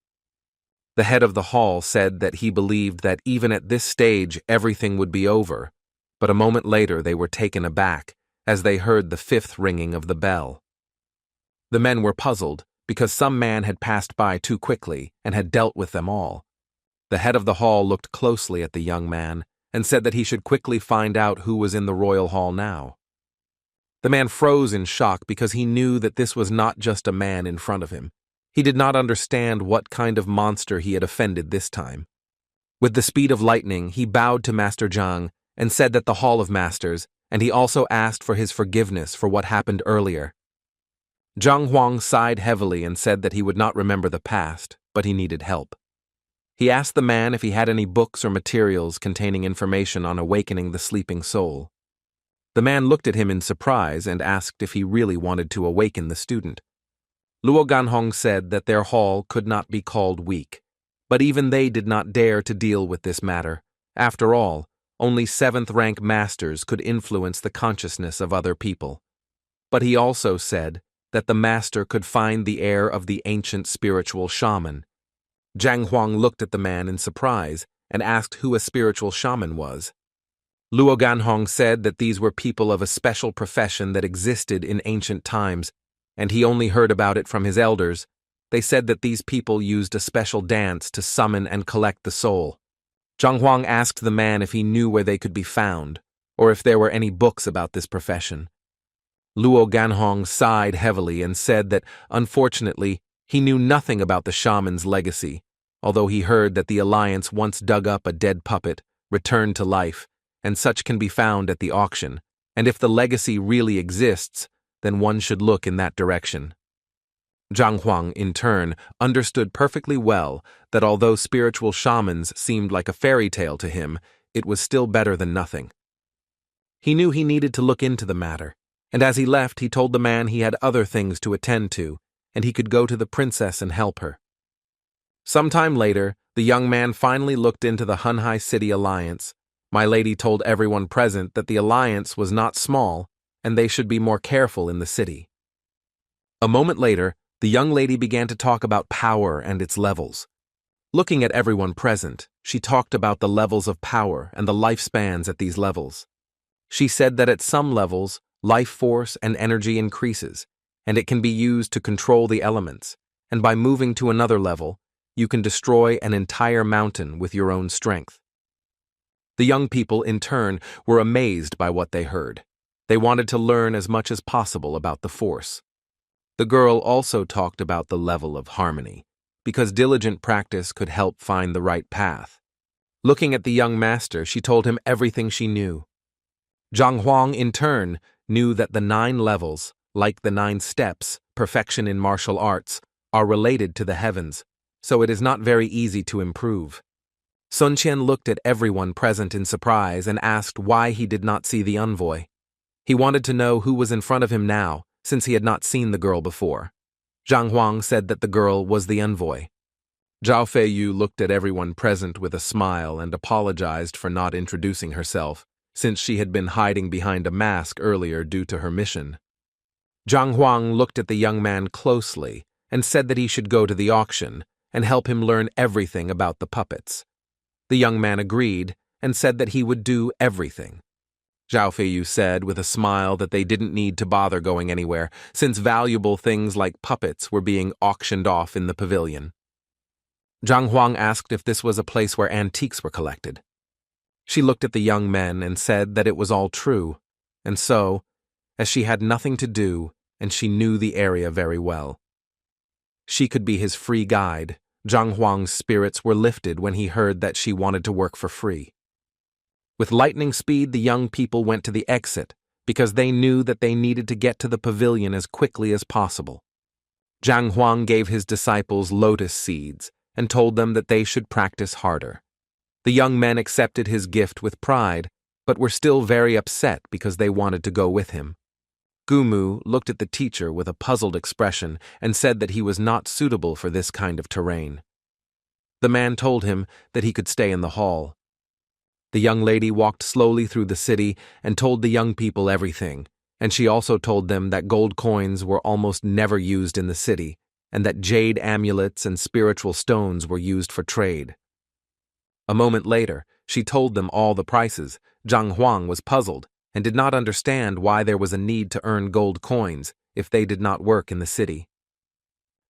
The head of the hall said that he believed that even at this stage everything would be over, but a moment later they were taken aback as they heard the fifth ringing of the bell. The men were puzzled because some man had passed by too quickly and had dealt with them all. The head of the hall looked closely at the young man and said that he should quickly find out who was in the royal hall now. The man froze in shock because he knew that this was not just a man in front of him. He did not understand what kind of monster he had offended this time. With the speed of lightning, he bowed to Master Zhang and said that the Hall of Masters, and he also asked for his forgiveness for what happened earlier. Zhang Huang sighed heavily and said that he would not remember the past, but he needed help. He asked the man if he had any books or materials containing information on awakening the sleeping soul. The man looked at him in surprise and asked if he really wanted to awaken the student. Luo Ganhong said that their hall could not be called weak, but even they did not dare to deal with this matter. After all, only 7th-rank masters could influence the consciousness of other people. But he also said that the master could find the air of the ancient spiritual shaman. Zhang Huang looked at the man in surprise and asked who a spiritual shaman was. Luo Ganhong said that these were people of a special profession that existed in ancient times, and he only heard about it from his elders. They said that these people used a special dance to summon and collect the soul. Zhang Huang asked the man if he knew where they could be found, or if there were any books about this profession. Luo Ganhong sighed heavily and said that, unfortunately, he knew nothing about the shaman's legacy, although he heard that the Alliance once dug up a dead puppet, returned to life, and such can be found at the auction, and if the legacy really exists, then one should look in that direction. Zhang Huang, in turn, understood perfectly well that although spiritual shamans seemed like a fairy tale to him, it was still better than nothing. He knew he needed to look into the matter, and as he left he told the man he had other things to attend to, and he could go to the princess and help her. Sometime later, the young man finally looked into the Hunhai City Alliance. My lady told everyone present that the alliance was not small, and they should be more careful in the city. A moment later, the young lady began to talk about power and its levels. Looking at everyone present, she talked about the levels of power and the lifespans at these levels. She said that at some levels, life force and energy increases, and it can be used to control the elements, and by moving to another level, you can destroy an entire mountain with your own strength. The young people, in turn, were amazed by what they heard. They wanted to learn as much as possible about the force. The girl also talked about the level of harmony, because diligent practice could help find the right path. Looking at the young master, she told him everything she knew. Zhang Huang, in turn, knew that the 9 levels, like the 9 steps, perfection in martial arts, are related to the heavens, so it is not very easy to improve. Sun Qian looked at everyone present in surprise and asked why he did not see the envoy. He wanted to know who was in front of him now, since he had not seen the girl before. Zhang Huang said that the girl was the envoy. Zhao Feiyu looked at everyone present with a smile and apologized for not introducing herself, since she had been hiding behind a mask earlier due to her mission. Zhang Huang looked at the young man closely and said that he should go to the auction and help him learn everything about the puppets. The young man agreed and said that he would do everything. Zhao Feiyu said with a smile that they didn't need to bother going anywhere, since valuable things like puppets were being auctioned off in the pavilion. Zhang Huang asked if this was a place where antiques were collected. She looked at the young men and said that it was all true, and so, as she had nothing to do and she knew the area very well, she could be his free guide. Zhang Huang's spirits were lifted when he heard that she wanted to work for free. With lightning speed, the young people went to the exit because they knew that they needed to get to the pavilion as quickly as possible. Zhang Huang gave his disciples lotus seeds and told them that they should practice harder. The young men accepted his gift with pride, but were still very upset because they wanted to go with him. Gumu looked at the teacher with a puzzled expression and said that he was not suitable for this kind of terrain. The man told him that he could stay in the hall. The young lady walked slowly through the city and told the young people everything, and she also told them that gold coins were almost never used in the city, and that jade amulets and spiritual stones were used for trade. A moment later, she told them all the prices. Zhang Huang was puzzled and did not understand why there was a need to earn gold coins if they did not work in the city.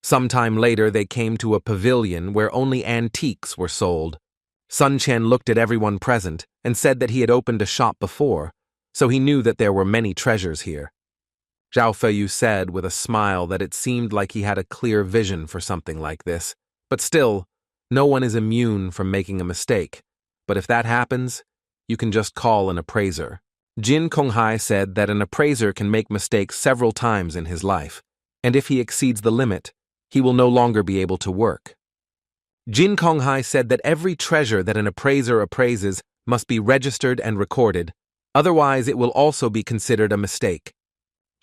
Sometime later, they came to a pavilion where only antiques were sold. Sun Qian looked at everyone present and said that he had opened a shop before, so he knew that there were many treasures here. Zhao Feiyu said with a smile that it seemed like he had a clear vision for something like this, but still, no one is immune from making a mistake. But if that happens, you can just call an appraiser. Jin Konghai said that an appraiser can make mistakes several times in his life, and if he exceeds the limit, he will no longer be able to work. Jin Konghai said that every treasure that an appraiser appraises must be registered and recorded, otherwise it will also be considered a mistake.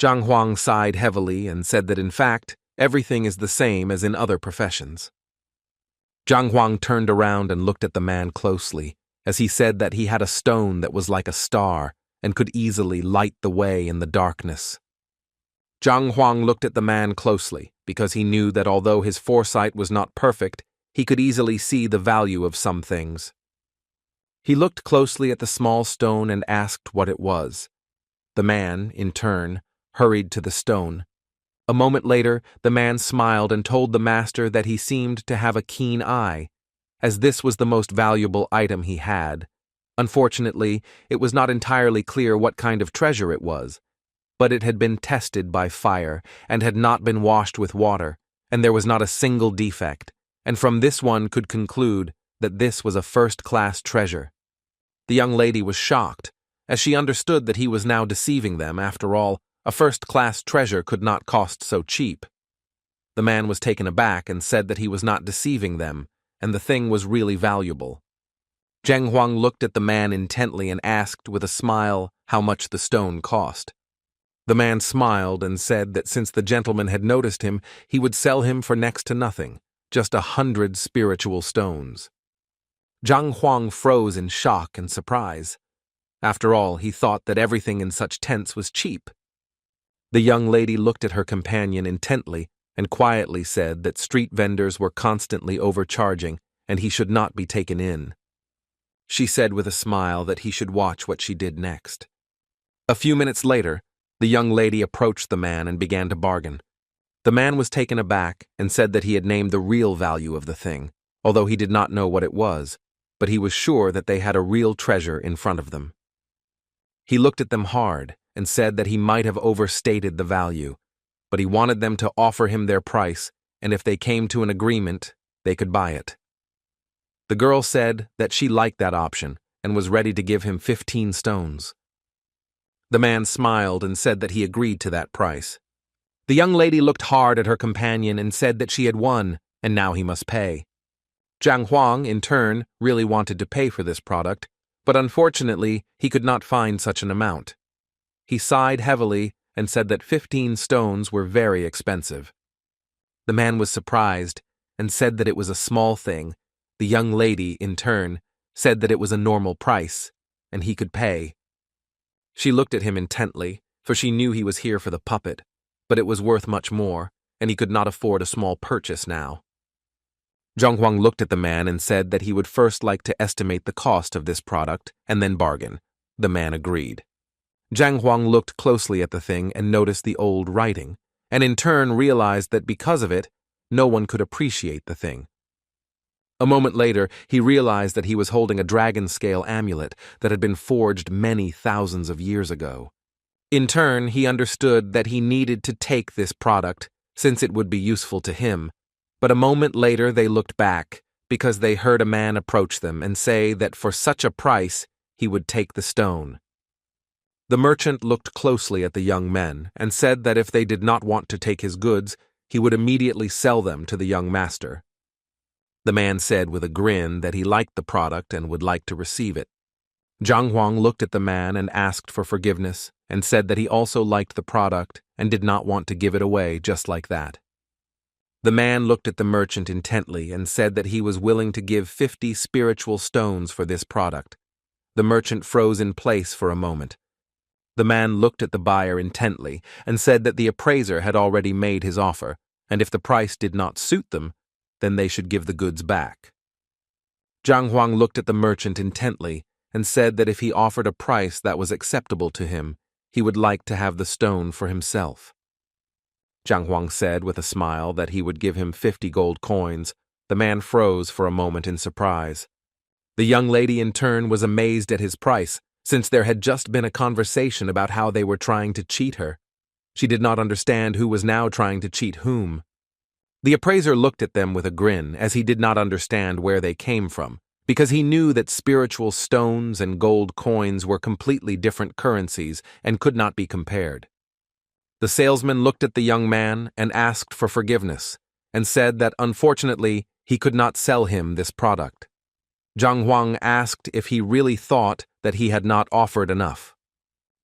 Zhang Huang sighed heavily and said that in fact, everything is the same as in other professions. Zhang Huang turned around and looked at the man closely, as he said that he had a stone that was like a star and could easily light the way in the darkness. Zhang Huang looked at the man closely because he knew that although his foresight was not perfect, he could easily see the value of some things. He looked closely at the small stone and asked what it was. The man, in turn, hurried to the stone. A moment later, the man smiled and told the master that he seemed to have a keen eye, as this was the most valuable item he had. Unfortunately, it was not entirely clear what kind of treasure it was, but it had been tested by fire and had not been washed with water, and there was not a single defect, and from this one could conclude that this was a first-class treasure. The young lady was shocked, as she understood that he was now deceiving them. After all, a first-class treasure could not cost so cheap. The man was taken aback and said that he was not deceiving them, and the thing was really valuable. Zhang Huang looked at the man intently and asked with a smile how much the stone cost. The man smiled and said that since the gentleman had noticed him, he would sell him for next to nothing, just 100 spiritual stones. Zhang Huang froze in shock and surprise. After all, he thought that everything in such tents was cheap. The young lady looked at her companion intently and quietly said that street vendors were constantly overcharging and he should not be taken in. She said with a smile that he should watch what she did next. A few minutes later, the young lady approached the man and began to bargain. The man was taken aback and said that he had named the real value of the thing, although he did not know what it was, but he was sure that they had a real treasure in front of them. He looked at them hard and said that he might have overstated the value, but he wanted them to offer him their price, and if they came to an agreement, they could buy it. The girl said that she liked that option and was ready to give him 15 stones. The man smiled and said that he agreed to that price. The young lady looked hard at her companion and said that she had won, and now he must pay. Zhang Huang, in turn, really wanted to pay for this product, but unfortunately, he could not find such an amount. He sighed heavily and said that 15 stones were very expensive. The man was surprised and said that it was a small thing. The young lady, in turn, said that it was a normal price, and he could pay. She looked at him intently, for she knew he was here for the puppet, but it was worth much more, and he could not afford a small purchase now. Zhang Huang looked at the man and said that he would first like to estimate the cost of this product and then bargain. The man agreed. Zhang Huang looked closely at the thing and noticed the old writing, and in turn realized that because of it, no one could appreciate the thing. A moment later, he realized that he was holding a dragon-scale amulet that had been forged many thousands of years ago. In turn, he understood that he needed to take this product, since it would be useful to him, but a moment later they looked back, because they heard a man approach them and say that for such a price, he would take the stone. The merchant looked closely at the young men and said that if they did not want to take his goods, he would immediately sell them to the young master. The man said with a grin that he liked the product and would like to receive it. Zhang Huang looked at the man and asked for forgiveness and said that he also liked the product and did not want to give it away just like that. The man looked at the merchant intently and said that he was willing to give 50 spiritual stones for this product. The merchant froze in place for a moment. The man looked at the buyer intently and said that the appraiser had already made his offer, and if the price did not suit them, then they should give the goods back. Zhang Huang looked at the merchant intently and said that if he offered a price that was acceptable to him, he would like to have the stone for himself. Zhang Huang said with a smile that he would give him 50 gold coins. The man froze for a moment in surprise. The young lady in turn was amazed at his price, since there had just been a conversation about how they were trying to cheat her. She did not understand who was now trying to cheat whom. The appraiser looked at them with a grin, as he did not understand where they came from, because he knew that spiritual stones and gold coins were completely different currencies and could not be compared. The salesman looked at the young man and asked for forgiveness, and said that unfortunately he could not sell him this product. Zhang Huang asked if he really thought that he had not offered enough.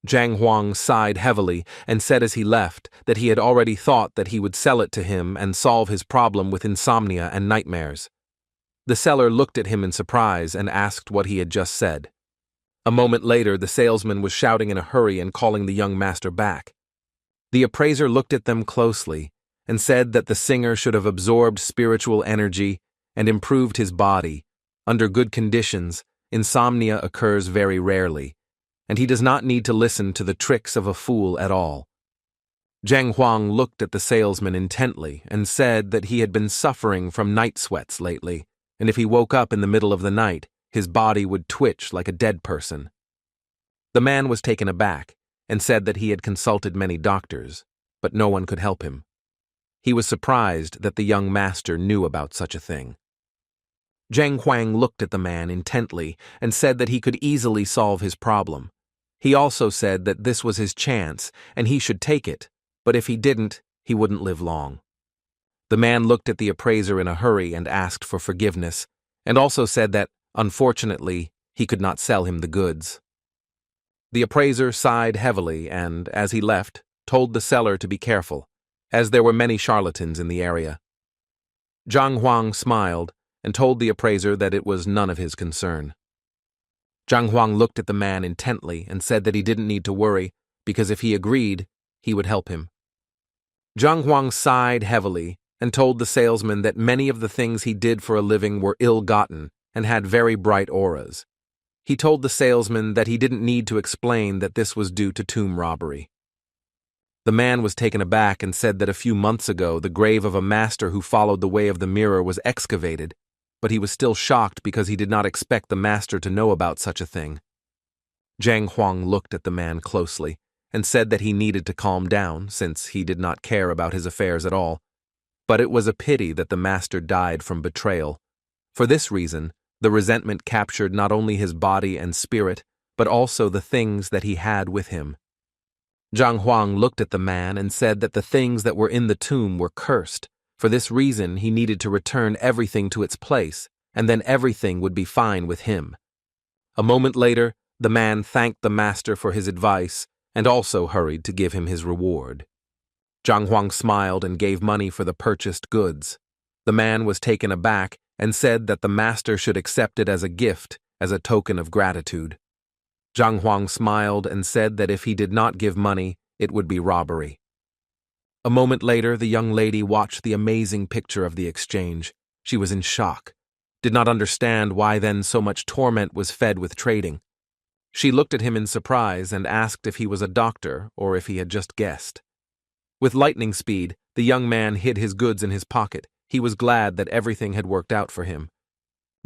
Zhang Huang sighed heavily and said as he left that he had already thought that he would sell it to him and solve his problem with insomnia and nightmares. The seller looked at him in surprise and asked what he had just said. A moment later, the salesman was shouting in a hurry and calling the young master back. The appraiser looked at them closely and said that the singer should have absorbed spiritual energy and improved his body. Under good conditions, insomnia occurs very rarely, and he does not need to listen to the tricks of a fool at all. Zhang Huang looked at the salesman intently and said that he had been suffering from night sweats lately, and if he woke up in the middle of the night, his body would twitch like a dead person. The man was taken aback and said that he had consulted many doctors, but no one could help him. He was surprised that the young master knew about such a thing. Zhang Huang looked at the man intently and said that he could easily solve his problem. He also said that this was his chance and he should take it, but if he didn't, he wouldn't live long. The man looked at the appraiser in a hurry and asked for forgiveness, and also said that, unfortunately, he could not sell him the goods. The appraiser sighed heavily and, as he left, told the seller to be careful, as there were many charlatans in the area. Zhang Huang smiled and told the appraiser that it was none of his concern. Zhang Huang looked at the man intently and said that he didn't need to worry, because if he agreed, he would help him. Zhang Huang sighed heavily and told the salesman that many of the things he did for a living were ill-gotten and had very bright auras. He told the salesman that he didn't need to explain that this was due to tomb robbery. The man was taken aback and said that a few months ago the grave of a master who followed the way of the mirror was excavated, but he was still shocked because he did not expect the master to know about such a thing. Zhang Huang looked at the man closely and said that he needed to calm down since he did not care about his affairs at all, but it was a pity that the master died from betrayal. For this reason, the resentment captured not only his body and spirit, but also the things that he had with him. Zhang Huang looked at the man and said that the things that were in the tomb were cursed. For this reason, he needed to return everything to its place, and then everything would be fine with him. A moment later, the man thanked the master for his advice and also hurried to give him his reward. Zhang Huang smiled and gave money for the purchased goods. The man was taken aback and said that the master should accept it as a gift, as a token of gratitude. Zhang Huang smiled and said that if he did not give money, it would be robbery. A moment later, the young lady watched the amazing picture of the exchange. She was in shock, did not understand why then so much torment was fed with trading. She looked at him in surprise and asked if he was a doctor or if he had just guessed. With lightning speed, the young man hid his goods in his pocket. He was glad that everything had worked out for him.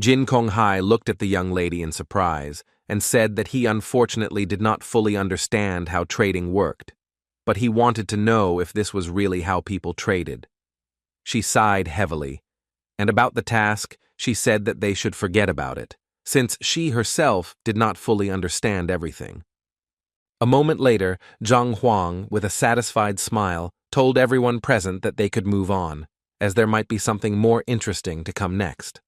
Jin Konghai looked at the young lady in surprise and said that he unfortunately did not fully understand how trading worked, but he wanted to know if this was really how people traded. She sighed heavily, and about the task, she said that they should forget about it, since she herself did not fully understand everything. A moment later, Zhang Huang, with a satisfied smile, told everyone present that they could move on, as there might be something more interesting to come next.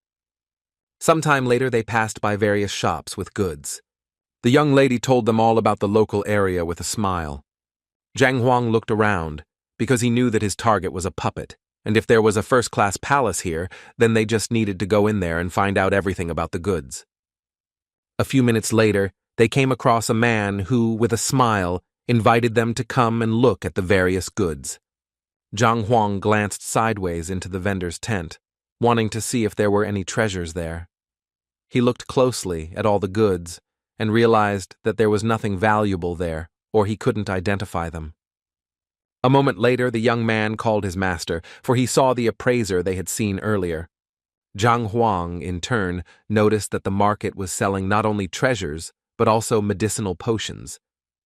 Sometime later, they passed by various shops with goods. The young lady told them all about the local area with a smile. Zhang Huang looked around, because he knew that his target was a puppet, and if there was a first-class palace here, then they just needed to go in there and find out everything about the goods. A few minutes later, they came across a man who, with a smile, invited them to come and look at the various goods. Zhang Huang glanced sideways into the vendor's tent, wanting to see if there were any treasures there. He looked closely at all the goods and realized that there was nothing valuable there, or he couldn't identify them. A moment later, the young man called his master, for he saw the appraiser they had seen earlier. Zhang Huang, in turn, noticed that the market was selling not only treasures, but also medicinal potions.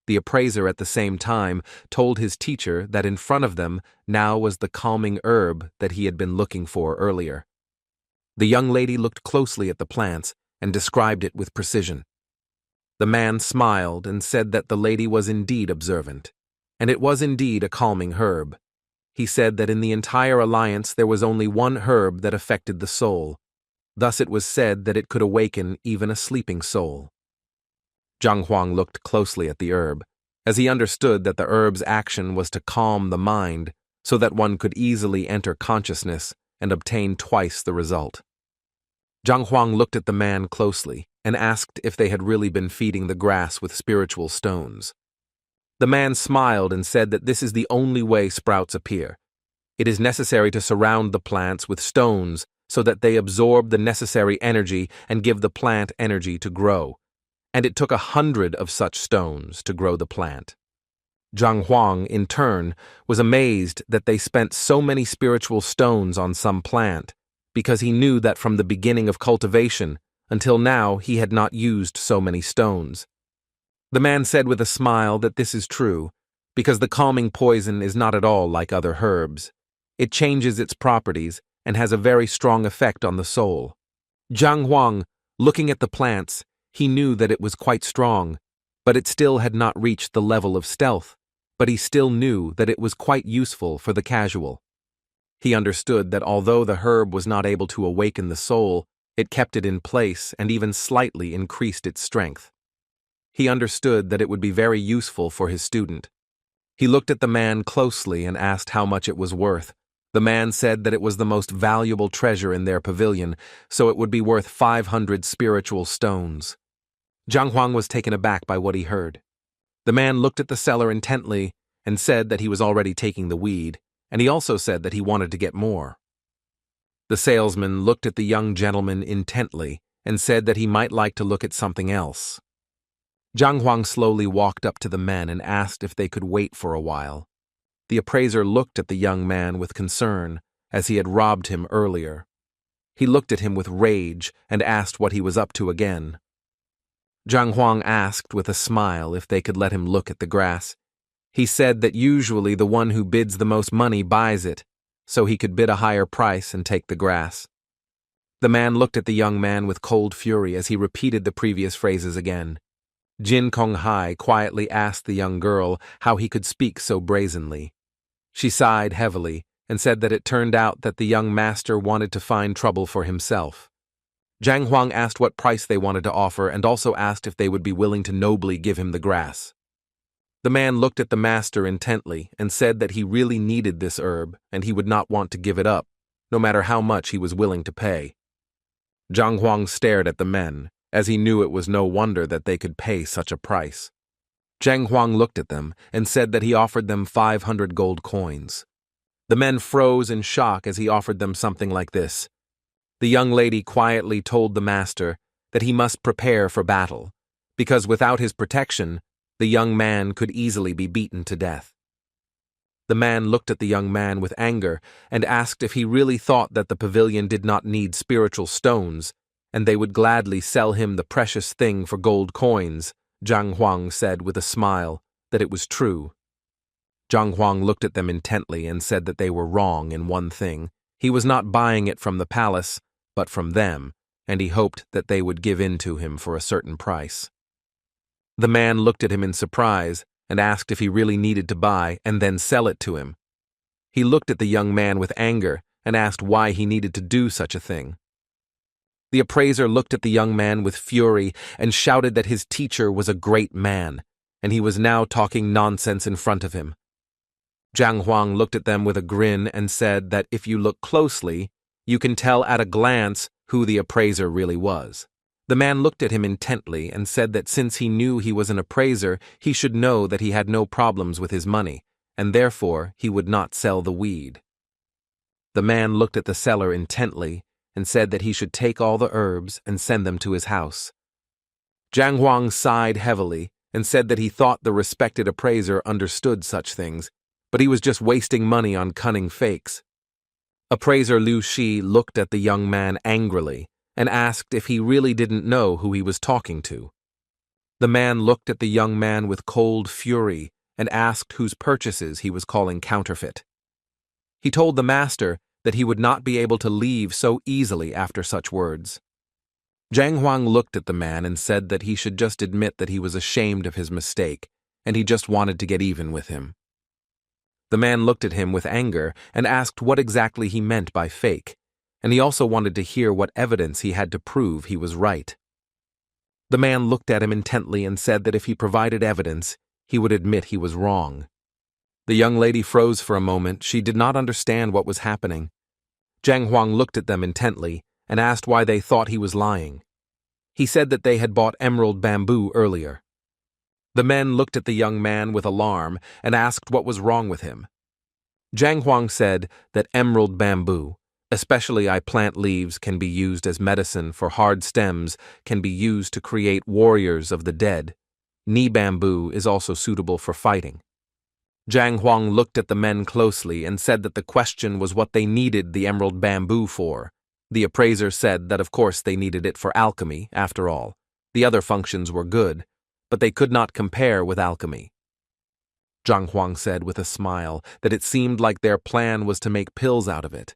The appraiser, at the same time, told his teacher that in front of them now was the calming herb that he had been looking for earlier. The young lady looked closely at the plants and described it with precision. The man smiled and said that the lady was indeed observant, and it was indeed a calming herb. He said that in the entire alliance there was only one herb that affected the soul. Thus it was said that it could awaken even a sleeping soul. Zhang Huang looked closely at the herb, as he understood that the herb's action was to calm the mind so that one could easily enter consciousness and obtain twice the result. Zhang Huang looked at the man closely and asked if they had really been feeding the grass with spiritual stones. The man smiled and said that this is the only way sprouts appear. It is necessary to surround the plants with stones so that they absorb the necessary energy and give the plant energy to grow. And it took 100 of such stones to grow the plant. Zhang Huang, in turn, was amazed that they spent so many spiritual stones on some plant, because he knew that from the beginning of cultivation until now he had not used so many stones. The man said with a smile that this is true, because the calming poison is not at all like other herbs. It changes its properties and has a very strong effect on the soul. Zhang Huang, looking at the plants, he knew that it was quite strong, but it still had not reached the level of stealth, but he still knew that it was quite useful for the casual. He understood that although the herb was not able to awaken the soul, it kept it in place and even slightly increased its strength. He understood that it would be very useful for his student. He looked at the man closely and asked how much it was worth. The man said that it was the most valuable treasure in their pavilion, so it would be worth 500 spiritual stones. Zhang Huang was taken aback by what he heard. The man looked at the seller intently and said that he was already taking the weed, and he also said that he wanted to get more. The salesman looked at the young gentleman intently and said that he might like to look at something else. Zhang Huang slowly walked up to the men and asked if they could wait for a while. The appraiser looked at the young man with concern, as he had robbed him earlier. He looked at him with rage and asked what he was up to again. Zhang Huang asked with a smile if they could let him look at the grass. He said that usually the one who bids the most money buys it, so he could bid a higher price and take the grass. The man looked at the young man with cold fury as he repeated the previous phrases again. Jin Konghai quietly asked the young girl how he could speak so brazenly. She sighed heavily and said that it turned out that the young master wanted to find trouble for himself. Zhang Huang asked what price they wanted to offer and also asked if they would be willing to nobly give him the grass. The man looked at the master intently and said that he really needed this herb and he would not want to give it up, no matter how much he was willing to pay. Zhang Huang stared at the men, as he knew it was no wonder that they could pay such a price. Zhang Huang looked at them and said that he offered them 500 gold coins. The men froze in shock as he offered them something like this. The young lady quietly told the master that he must prepare for battle, because without his protection, the young man could easily be beaten to death. The man looked at the young man with anger and asked if he really thought that the pavilion did not need spiritual stones, and they would gladly sell him the precious thing for gold coins. Zhang Huang said with a smile that it was true. Zhang Huang looked at them intently and said that they were wrong in one thing. He was not buying it from the palace, but from them, and he hoped that they would give in to him for a certain price. The man looked at him in surprise and asked if he really needed to buy and then sell it to him. He looked at the young man with anger and asked why he needed to do such a thing. The appraiser looked at the young man with fury and shouted that his teacher was a great man, and he was now talking nonsense in front of him. Zhang Huang looked at them with a grin and said that if you look closely, you can tell at a glance who the appraiser really was. The man looked at him intently and said that since he knew he was an appraiser, he should know that he had no problems with his money, and therefore he would not sell the weed. The man looked at the seller intently and said that he should take all the herbs and send them to his house. Zhang Huang sighed heavily and said that he thought the respected appraiser understood such things, but he was just wasting money on cunning fakes. Appraiser Liu Shi looked at the young man angrily and asked if he really didn't know who he was talking to. The man looked at the young man with cold fury and asked whose purchases he was calling counterfeit. He told the master that he would not be able to leave so easily after such words. Zhang Huang looked at the man and said that he should just admit that he was ashamed of his mistake and he just wanted to get even with him. The man looked at him with anger and asked what exactly he meant by fake, and he also wanted to hear what evidence he had to prove he was right. The man looked at him intently and said that if he provided evidence, he would admit he was wrong. The young lady froze for a moment. She did not understand what was happening. Zhang Huang looked at them intently and asked why they thought he was lying. He said that they had bought emerald bamboo earlier. The men looked at the young man with alarm and asked what was wrong with him. Zhang Huang said that emerald bamboo, especially plant leaves, can be used as medicine for hard stems, can be used to create warriors of the dead. Ni bamboo is also suitable for fighting. Zhang Huang looked at the men closely and said that the question was what they needed the emerald bamboo for. The appraiser said that of course they needed it for alchemy, after all. The other functions were good, but they could not compare with alchemy. Zhang Huang said with a smile that it seemed like their plan was to make pills out of it.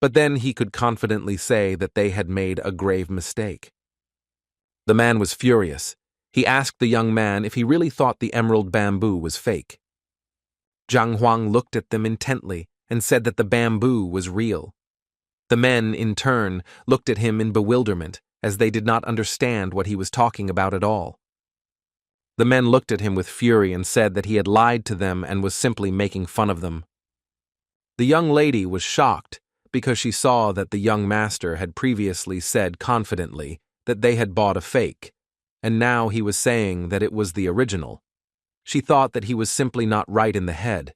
But then he could confidently say that they had made a grave mistake. The man was furious. He asked the young man if he really thought the emerald bamboo was fake. Zhang Huang looked at them intently and said that the bamboo was real. The men, in turn, looked at him in bewilderment, as they did not understand what he was talking about at all. The men looked at him with fury and said that he had lied to them and was simply making fun of them. The young lady was shocked because she saw that the young master had previously said confidently that they had bought a fake, and now he was saying that it was the original. She thought that he was simply not right in the head.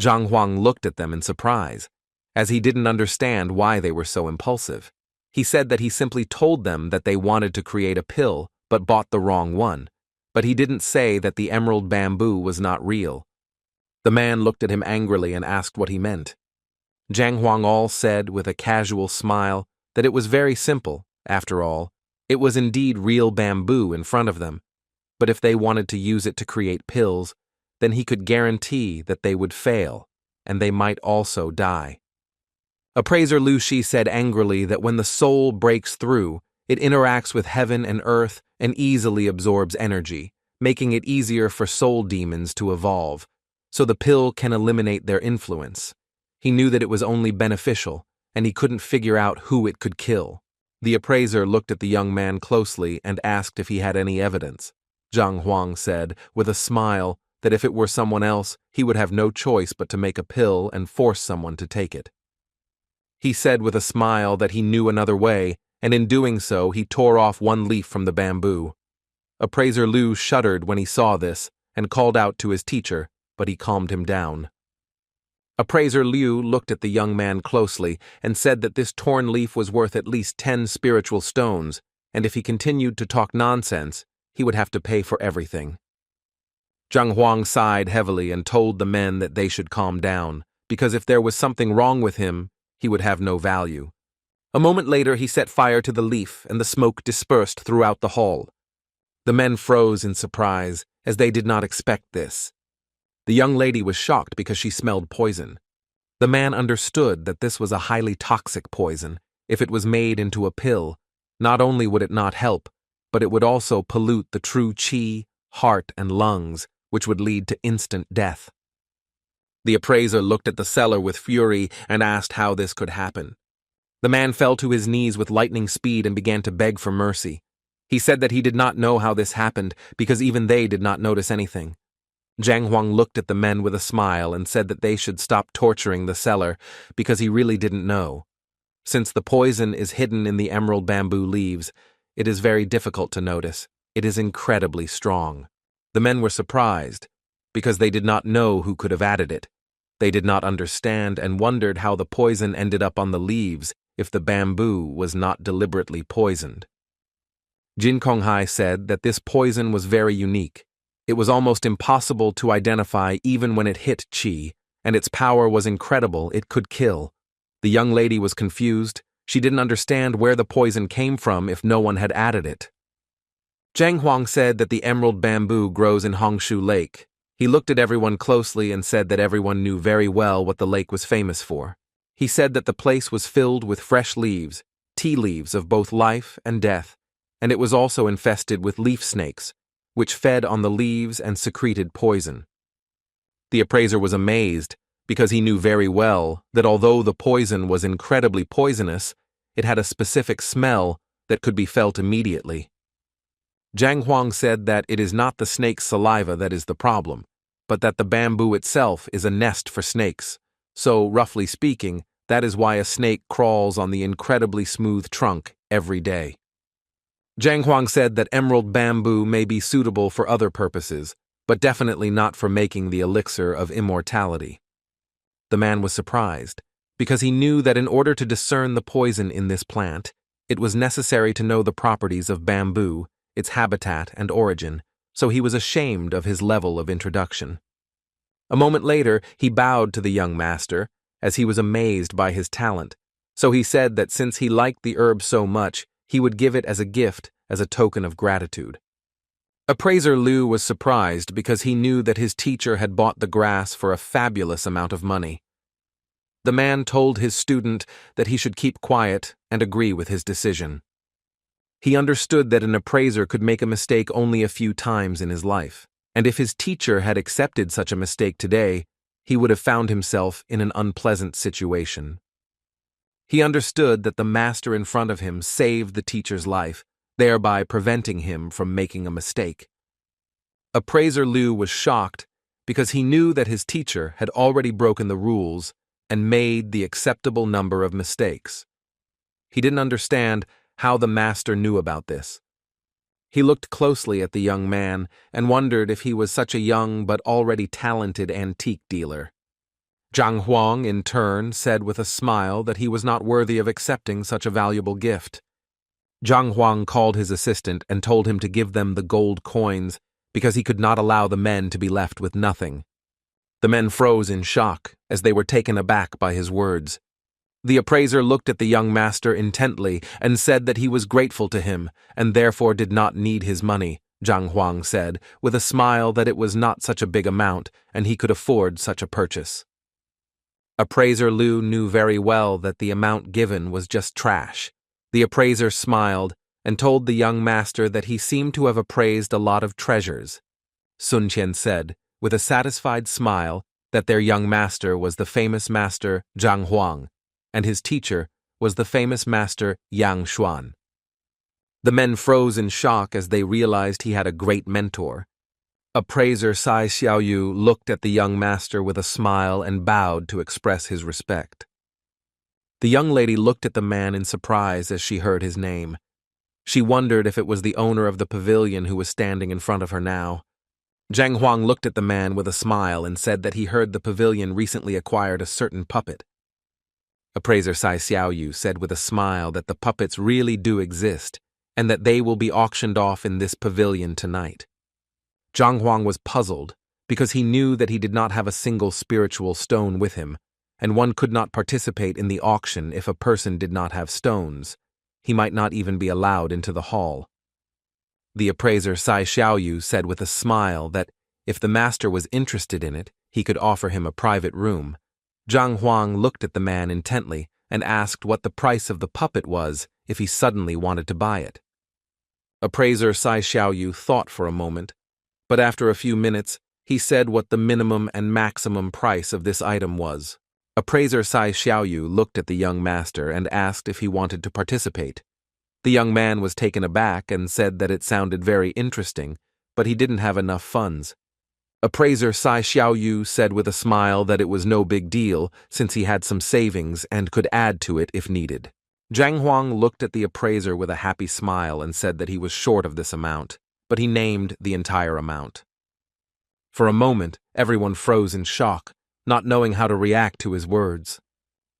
Zhang Huang looked at them in surprise, as he didn't understand why they were so impulsive. He said that he simply told them that they wanted to create a pill but bought the wrong one, but he didn't say that the emerald bamboo was not real. The man looked at him angrily and asked what he meant. Zhang Huang said with a casual smile that it was very simple, after all. It was indeed real bamboo in front of them, but if they wanted to use it to create pills, then he could guarantee that they would fail, and they might also die. Appraiser Liu Shi said angrily that when the soul breaks through, it interacts with heaven and earth and easily absorbs energy, making it easier for soul demons to evolve, so the pill can eliminate their influence. He knew that it was only beneficial, and he couldn't figure out who it could kill. The appraiser looked at the young man closely and asked if he had any evidence. Zhang Huang said, with a smile, that if it were someone else, he would have no choice but to make a pill and force someone to take it. He said with a smile that he knew another way, and in doing so, he tore off one leaf from the bamboo. Appraiser Liu shuddered when he saw this and called out to his teacher, but he calmed him down. Appraiser Liu looked at the young man closely and said that this torn leaf was worth at least 10 spiritual stones, and if he continued to talk nonsense, he would have to pay for everything. Zhang Huang sighed heavily and told the men that they should calm down, because if there was something wrong with him, he would have no value. A moment later, he set fire to the leaf, and the smoke dispersed throughout the hall. The men froze in surprise, as they did not expect this. The young lady was shocked because she smelled poison. The man understood that this was a highly toxic poison. If it was made into a pill, not only would it not help, but it would also pollute the true qi, heart, and lungs, which would lead to instant death. The appraiser looked at the seller with fury and asked how this could happen. The man fell to his knees with lightning speed and began to beg for mercy. He said that he did not know how this happened because even they did not notice anything. Zhang Huang looked at the men with a smile and said that they should stop torturing the seller because he really didn't know. Since the poison is hidden in the emerald bamboo leaves, it is very difficult to notice. It is incredibly strong. The men were surprised because they did not know who could have added it. They did not understand and wondered how the poison ended up on the leaves if the bamboo was not deliberately poisoned. Jin Konghai said that this poison was very unique. It was almost impossible to identify even when it hit Qi, and its power was incredible, it could kill. The young lady was confused. She didn't understand where the poison came from if no one had added it. Zhang Huang said that the emerald bamboo grows in Hongshu Lake. He looked at everyone closely and said that everyone knew very well what the lake was famous for. He said that the place was filled with fresh leaves, tea leaves of both life and death, and it was also infested with leaf snakes, which fed on the leaves and secreted poison. The appraiser was amazed because he knew very well that although the poison was incredibly poisonous, it had a specific smell that could be felt immediately. Zhang Huang said that it is not the snake's saliva that is the problem, but that the bamboo itself is a nest for snakes. So, roughly speaking, that is why a snake crawls on the incredibly smooth trunk every day. Zhang Huang said that emerald bamboo may be suitable for other purposes, but definitely not for making the elixir of immortality. The man was surprised, because he knew that in order to discern the poison in this plant, it was necessary to know the properties of bamboo, its habitat and origin, so he was ashamed of his level of introduction. A moment later, he bowed to the young master, as he was amazed by his talent, so he said that since he liked the herb so much, he would give it as a gift, as a token of gratitude. Appraiser Liu was surprised because he knew that his teacher had bought the grass for a fabulous amount of money. The man told his student that he should keep quiet and agree with his decision. He understood that an appraiser could make a mistake only a few times in his life, and if his teacher had accepted such a mistake today, he would have found himself in an unpleasant situation. He understood that the master in front of him saved the teacher's life, thereby preventing him from making a mistake. Appraiser Liu was shocked because he knew that his teacher had already broken the rules and made the acceptable number of mistakes. He didn't understand how the master knew about this. He looked closely at the young man and wondered if he was such a young but already talented antique dealer. Zhang Huang, in turn, said with a smile that he was not worthy of accepting such a valuable gift. Zhang Huang called his assistant and told him to give them the gold coins because he could not allow the men to be left with nothing. The men froze in shock as they were taken aback by his words. The appraiser looked at the young master intently and said that he was grateful to him and therefore did not need his money. Zhang Huang said, with a smile, that it was not such a big amount and he could afford such a purchase. Appraiser Liu knew very well that the amount given was just trash. The appraiser smiled and told the young master that he seemed to have appraised a lot of treasures. Sun Qian said, with a satisfied smile, that their young master was the famous master Zhang Huang, and his teacher was the famous master Yang Xuan. The men froze in shock as they realized he had a great mentor. Appraiser Sai Xiaoyu looked at the young master with a smile and bowed to express his respect. The young lady looked at the man in surprise as she heard his name. She wondered if it was the owner of the pavilion who was standing in front of her now. Zhang Huang looked at the man with a smile and said that he heard the pavilion recently acquired a certain puppet. Appraiser Sai Xiaoyu said with a smile that the puppets really do exist and that they will be auctioned off in this pavilion tonight. Zhang Huang was puzzled because he knew that he did not have a single spiritual stone with him, and one could not participate in the auction if a person did not have stones. He might not even be allowed into the hall. The appraiser Sai Xiaoyu said with a smile that if the master was interested in it, he could offer him a private room. Zhang Huang looked at the man intently and asked what the price of the puppet was if he suddenly wanted to buy it. Appraiser Sai Xiaoyu thought for a moment, but after a few minutes, he said what the minimum and maximum price of this item was. Appraiser Sai Xiaoyu looked at the young master and asked if he wanted to participate. The young man was taken aback and said that it sounded very interesting, but he didn't have enough funds. Appraiser Sai Xiaoyu said with a smile that it was no big deal since he had some savings and could add to it if needed. Zhang Huang looked at the appraiser with a happy smile and said that he was short of this amount, but he named the entire amount. For a moment, everyone froze in shock, not knowing how to react to his words.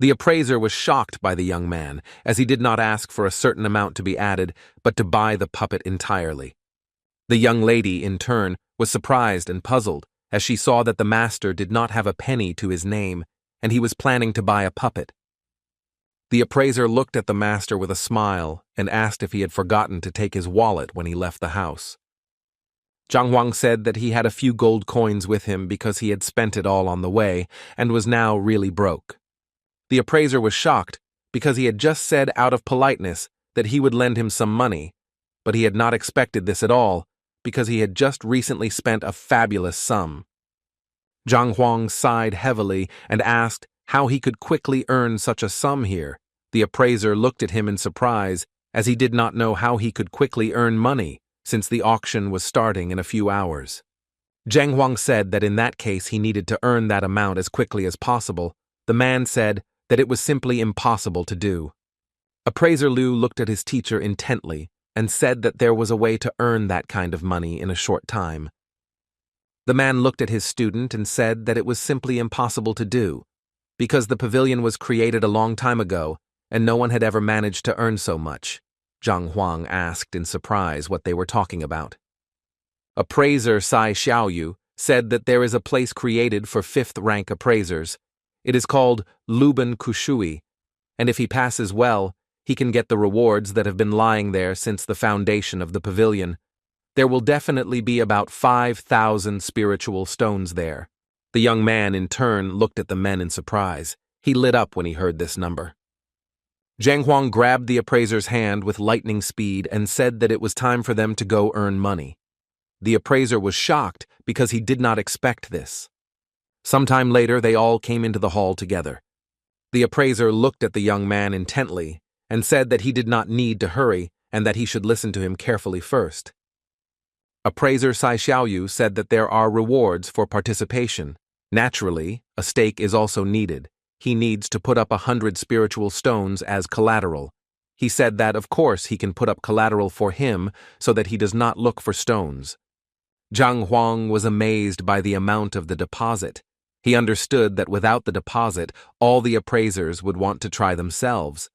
The appraiser was shocked by the young man, as he did not ask for a certain amount to be added, but to buy the puppet entirely. The young lady, in turn, was surprised and puzzled, as she saw that the master did not have a penny to his name, and he was planning to buy a puppet. The appraiser looked at the master with a smile and asked if he had forgotten to take his wallet when he left the house. Zhang Huang said that he had a few gold coins with him because he had spent it all on the way and was now really broke. The appraiser was shocked because he had just said out of politeness that he would lend him some money, but he had not expected this at all because he had just recently spent a fabulous sum. Zhang Huang sighed heavily and asked how he could quickly earn such a sum here. The appraiser looked at him in surprise, as he did not know how he could quickly earn money, since the auction was starting in a few hours. Zhang Huang said that in that case he needed to earn that amount as quickly as possible. The man said that it was simply impossible to do. Appraiser Liu looked at his teacher intently and said that there was a way to earn that kind of money in a short time. The man looked at his student and said that it was simply impossible to do, because the pavilion was created a long time ago and no one had ever managed to earn so much. Zhang Huang asked in surprise what they were talking about. Appraiser Sai Xiaoyu said that there is a place created for 5th rank appraisers. It is called Luban Kushui, and if he passes well, he can get the rewards that have been lying there since the foundation of the pavilion. There will definitely be about 5,000 spiritual stones there. The young man, in turn, looked at the men in surprise. He lit up when he heard this number. Zhang Huang grabbed the appraiser's hand with lightning speed and said that it was time for them to go earn money. The appraiser was shocked because he did not expect this. Sometime later, they all came into the hall together. The appraiser looked at the young man intently and said that he did not need to hurry and that he should listen to him carefully first. Appraiser Sai Xiaoyu said that there are rewards for participation. Naturally, a stake is also needed. He needs to put up 100 spiritual stones as collateral. He said that, of course, he can put up collateral for him so that he does not look for stones. Zhang Huang was amazed by the amount of the deposit. He understood that without the deposit, all the appraisers would want to try themselves.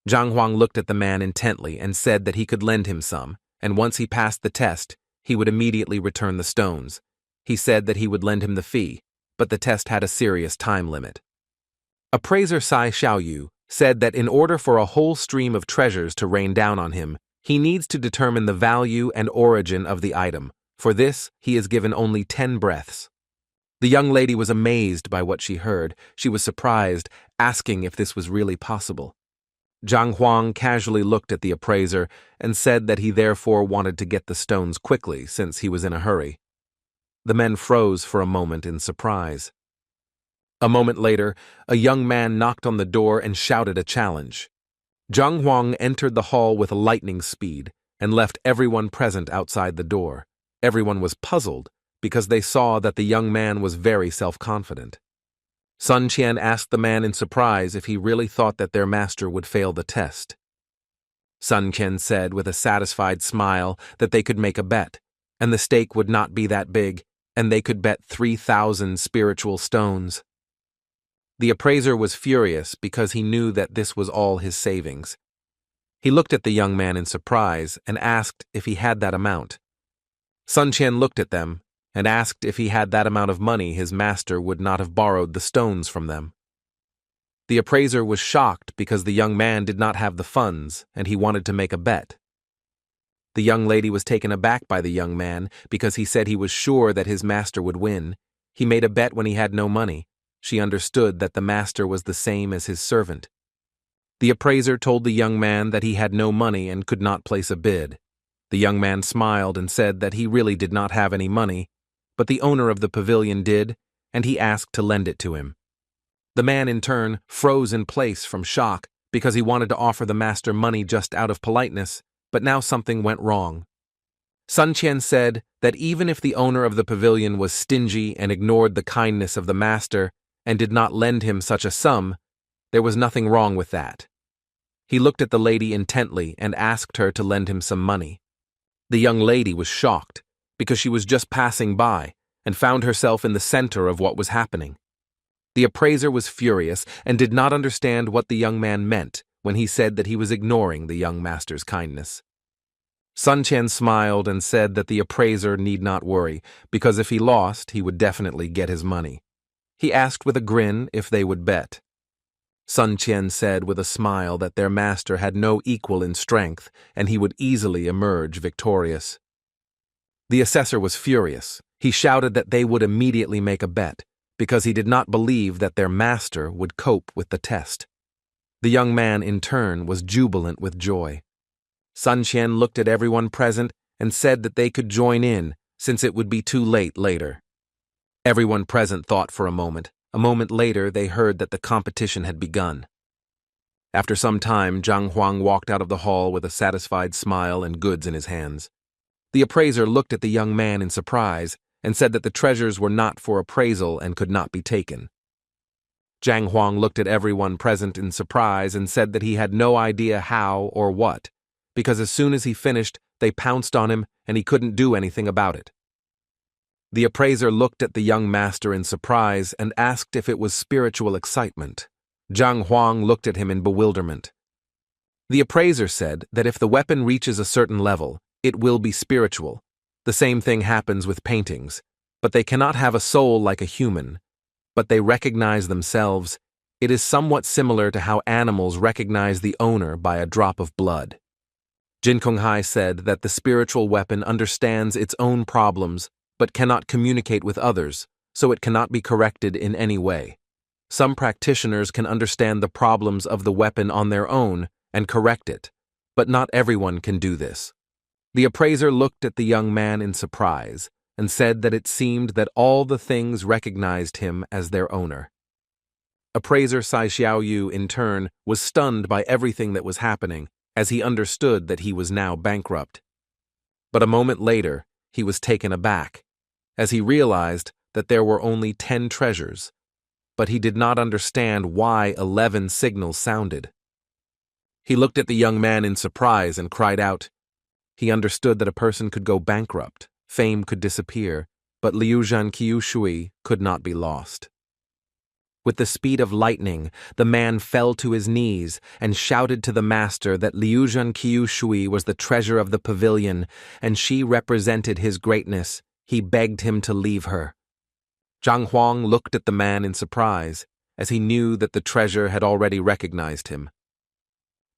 Zhang Huang looked at the man intently and said that he could lend him some, and once he passed the test, he would immediately return the stones. He said that he would lend him the fee, but the test had a serious time limit. Appraiser Sai Xiaoyu said that in order for a whole stream of treasures to rain down on him, he needs to determine the value and origin of the item. For this, he is given only 10 breaths. The young lady was amazed by what she heard. She was surprised, asking if this was really possible. Zhang Huang casually looked at the appraiser and said that he therefore wanted to get the stones quickly since he was in a hurry. The men froze for a moment in surprise. A moment later, a young man knocked on the door and shouted a challenge. Zhang Huang entered the hall with lightning speed and left everyone present outside the door. Everyone was puzzled because they saw that the young man was very self-confident. Sun Qian asked the man in surprise if he really thought that their master would fail the test. Sun Qian said with a satisfied smile that they could make a bet, and the stake would not be that big, and they could bet 3,000 spiritual stones. The appraiser was furious because he knew that this was all his savings. He looked at the young man in surprise and asked if he had that amount. Sun Qian looked at them and asked if he had that amount of money his master would not have borrowed the stones from them. The appraiser was shocked because the young man did not have the funds and he wanted to make a bet. The young lady was taken aback by the young man because he said he was sure that his master would win. He made a bet when he had no money. She understood that the master was the same as his servant. The appraiser told the young man that he had no money and could not place a bid. The young man smiled and said that he really did not have any money, but the owner of the pavilion did, and he asked to lend it to him. The man, in turn, froze in place from shock because he wanted to offer the master money just out of politeness, but now something went wrong. Sun Qian said that even if the owner of the pavilion was stingy and ignored the kindness of the master and did not lend him such a sum, there was nothing wrong with that. He looked at the lady intently and asked her to lend him some money. The young lady was shocked because she was just passing by and found herself in the center of what was happening. The appraiser was furious and did not understand what the young man meant when he said that he was ignoring the young master's kindness. Sun Qian smiled and said that the appraiser need not worry, because if he lost, he would definitely get his money. He asked with a grin if they would bet. Sun Qian said with a smile that their master had no equal in strength and he would easily emerge victorious. The assessor was furious. He shouted that they would immediately make a bet, because he did not believe that their master would cope with the test. The young man, in turn, was jubilant with joy. Sun Qian looked at everyone present and said that they could join in, since it would be too late later. Everyone present thought for a moment. A moment later, they heard that the competition had begun. After some time, Zhang Huang walked out of the hall with a satisfied smile and goods in his hands. The appraiser looked at the young man in surprise and said that the treasures were not for appraisal and could not be taken. Zhang Huang looked at everyone present in surprise and said that he had no idea how or what, because as soon as he finished, they pounced on him and he couldn't do anything about it. The appraiser looked at the young master in surprise and asked if it was spiritual excitement. Zhang Huang looked at him in bewilderment. The appraiser said that if the weapon reaches a certain level, it will be spiritual. The same thing happens with paintings, but they cannot have a soul like a human, but they recognize themselves. It is somewhat similar to how animals recognize the owner by a drop of blood. Jin Konghai said that the spiritual weapon understands its own problems but cannot communicate with others, so it cannot be corrected in any way. Some practitioners can understand the problems of the weapon on their own and correct it, but not everyone can do this. The appraiser looked at the young man in surprise and said that it seemed that all the things recognized him as their owner. Appraiser Sai Xiaoyu, in turn, was stunned by everything that was happening, as he understood that he was now bankrupt. But a moment later, he was taken aback, as he realized that there were only 10 treasures, but he did not understand why 11 signals sounded. He looked at the young man in surprise and cried out. He understood that a person could go bankrupt, fame could disappear, but Liu Zhan Qiushui could not be lost. With the speed of lightning, the man fell to his knees and shouted to the master that Liu Zhan Qiushui was the treasure of the pavilion and she represented his greatness. He begged him to leave her. Zhang Huang looked at the man in surprise, as he knew that the treasure had already recognized him.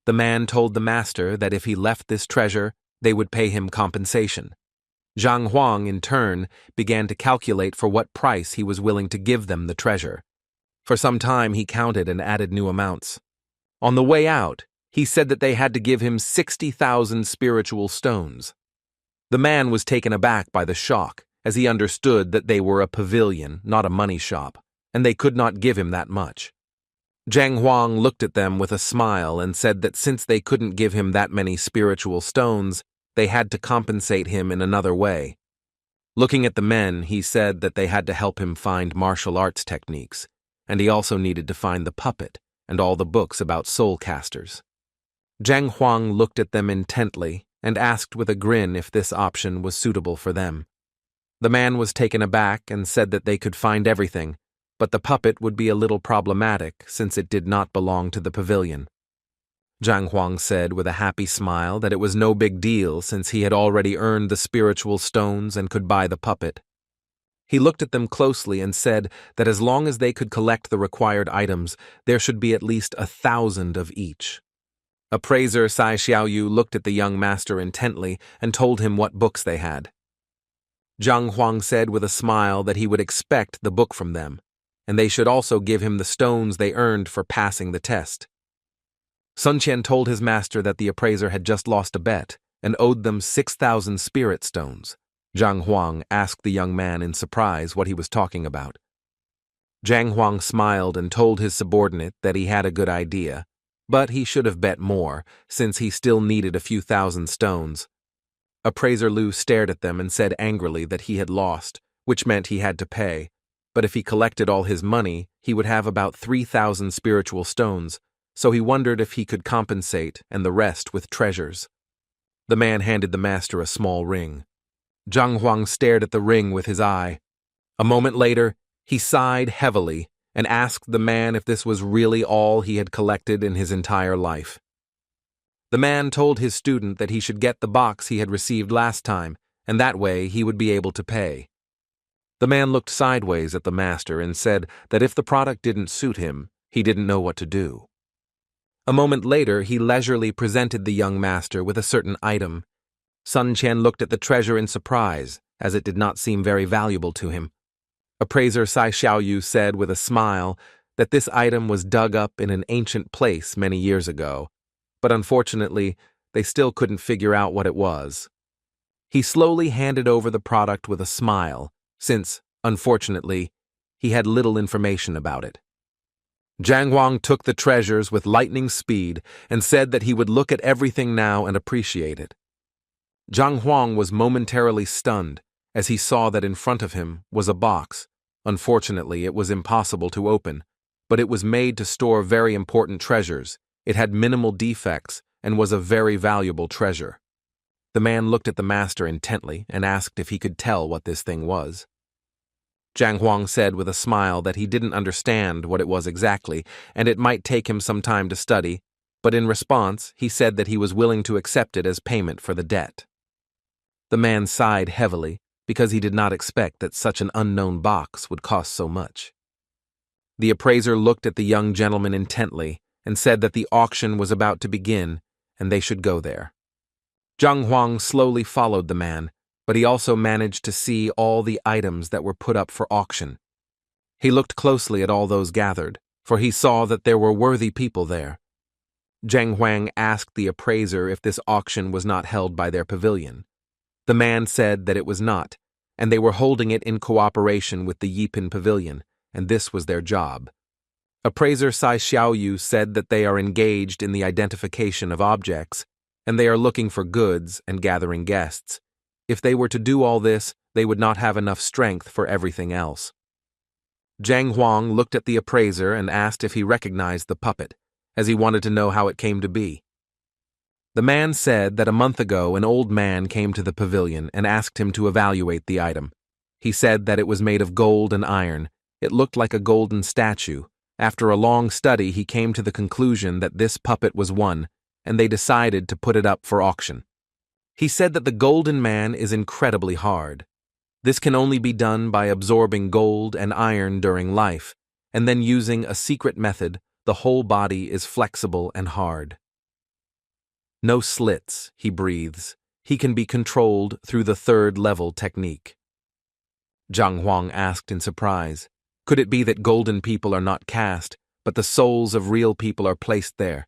The man told the master that if he left this treasure, they would pay him compensation. Zhang Huang, in turn, began to calculate for what price he was willing to give them the treasure. For some time he counted and added new amounts. On the way out, he said that they had to give him 60,000 spiritual stones. The man was taken aback by the shock, as he understood that they were a pavilion, not a money shop, and they could not give him that much. Zhang Huang looked at them with a smile and said that since they couldn't give him that many spiritual stones, they had to compensate him in another way. Looking at the men, he said that they had to help him find martial arts techniques, and he also needed to find the puppet and all the books about soul casters. Zhang Huang looked at them intently and asked with a grin if this option was suitable for them. The man was taken aback and said that they could find everything, but the puppet would be a little problematic since it did not belong to the pavilion. Zhang Huang said with a happy smile that it was no big deal since he had already earned the spiritual stones and could buy the puppet. He looked at them closely and said that as long as they could collect the required items, there should be at least 1,000 of each. Appraiser Sai Xiaoyu looked at the young master intently and told him what books they had. Zhang Huang said with a smile that he would expect the book from them, and they should also give him the stones they earned for passing the test. Sun Qian told his master that the appraiser had just lost a bet and owed them 6,000 spirit stones. Zhang Huang asked the young man in surprise what he was talking about. Zhang Huang smiled and told his subordinate that he had a good idea, but he should have bet more, since he still needed a few thousand stones. Appraiser Liu stared at them and said angrily that he had lost, which meant he had to pay, but if he collected all his money, he would have about 3,000 spiritual stones, so he wondered if he could compensate and the rest with treasures. The man handed the master a small ring. Zhang Huang stared at the ring with his eye. A moment later, he sighed heavily and asked the man if this was really all he had collected in his entire life. The man told his student that he should get the box he had received last time, and that way he would be able to pay. The man looked sideways at the master and said that if the product didn't suit him, he didn't know what to do. A moment later, he leisurely presented the young master with a certain item. Sun Qian looked at the treasure in surprise, as it did not seem very valuable to him. Appraiser Sai Xiaoyu said with a smile that this item was dug up in an ancient place many years ago, but unfortunately, they still couldn't figure out what it was. He slowly handed over the product with a smile, since, unfortunately, he had little information about it. Zhang Huang took the treasures with lightning speed and said that he would look at everything now and appreciate it. Zhang Huang was momentarily stunned as he saw that in front of him was a box. Unfortunately, it was impossible to open, but it was made to store very important treasures. It had minimal defects and was a very valuable treasure. The man looked at the master intently and asked if he could tell what this thing was. Zhang Huang said with a smile that he didn't understand what it was exactly, and it might take him some time to study, but in response, he said that he was willing to accept it as payment for the debt. The man sighed heavily because he did not expect that such an unknown box would cost so much. The appraiser looked at the young gentleman intently and said that the auction was about to begin and they should go there. Zhang Huang slowly followed the man, but he also managed to see all the items that were put up for auction. He looked closely at all those gathered, for he saw that there were worthy people there. Zhang Huang asked the appraiser if this auction was not held by their pavilion. The man said that it was not, and they were holding it in cooperation with the Yipin Pavilion, and this was their job. Appraiser Sai Xiaoyu said that they are engaged in the identification of objects, and they are looking for goods and gathering guests. If they were to do all this, they would not have enough strength for everything else. Zhang Huang looked at the appraiser and asked if he recognized the puppet, as he wanted to know how it came to be. The man said that a month ago an old man came to the pavilion and asked him to evaluate the item. He said that it was made of gold and iron. It looked like a golden statue. After a long study, he came to the conclusion that this puppet was one, and they decided to put it up for auction. He said that the golden man is incredibly hard. This can only be done by absorbing gold and iron during life, and then using a secret method, the whole body is flexible and hard. No slits, he breathes. He can be controlled through the third-level technique. Zhang Huang asked in surprise, could it be that golden people are not cast, but the souls of real people are placed there?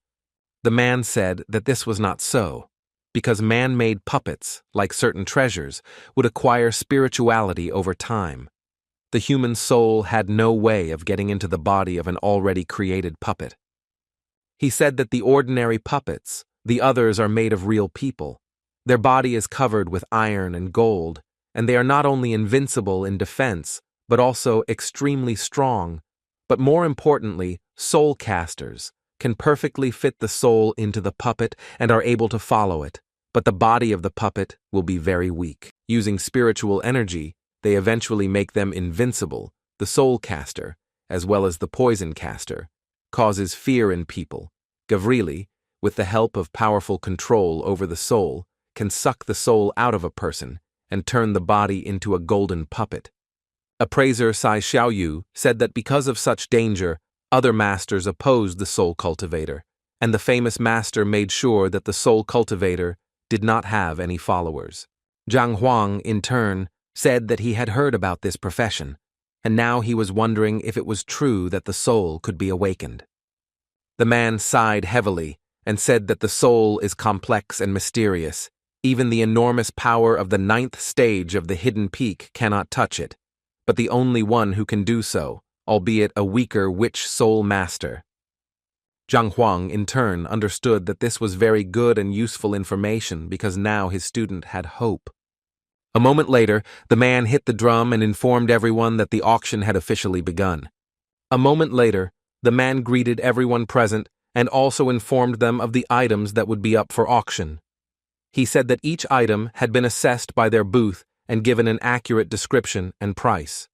The man said that this was not so, because man-made puppets, like certain treasures, would acquire spirituality over time. The human soul had no way of getting into the body of an already created puppet. He said that the ordinary puppets, the others, are made of real people. Their body is covered with iron and gold, and they are not only invincible in defense, but also extremely strong, but more importantly, soul casters, can perfectly fit the soul into the puppet and are able to follow it, but the body of the puppet will be very weak. Using spiritual energy, they eventually make them invincible. The soul caster, as well as the poison caster, causes fear in people. Gavrili, with the help of powerful control over the soul, can suck the soul out of a person and turn the body into a golden puppet. Appraiser Sai Xiaoyu said that because of such danger, other masters opposed the soul cultivator, and the famous master made sure that the soul cultivator did not have any followers. Zhang Huang, in turn, said that he had heard about this profession, and now he was wondering if it was true that the soul could be awakened. The man sighed heavily and said that the soul is complex and mysterious. Even the enormous power of the 9th stage of the hidden peak cannot touch it, but the only one who can do so, albeit a weaker witch soul master. Zhang Huang, in turn, understood that this was very good and useful information because now his student had hope. A moment later, the man hit the drum and informed everyone that the auction had officially begun. A moment later, the man greeted everyone present and also informed them of the items that would be up for auction. He said that each item had been assessed by their booth and given an accurate description and price.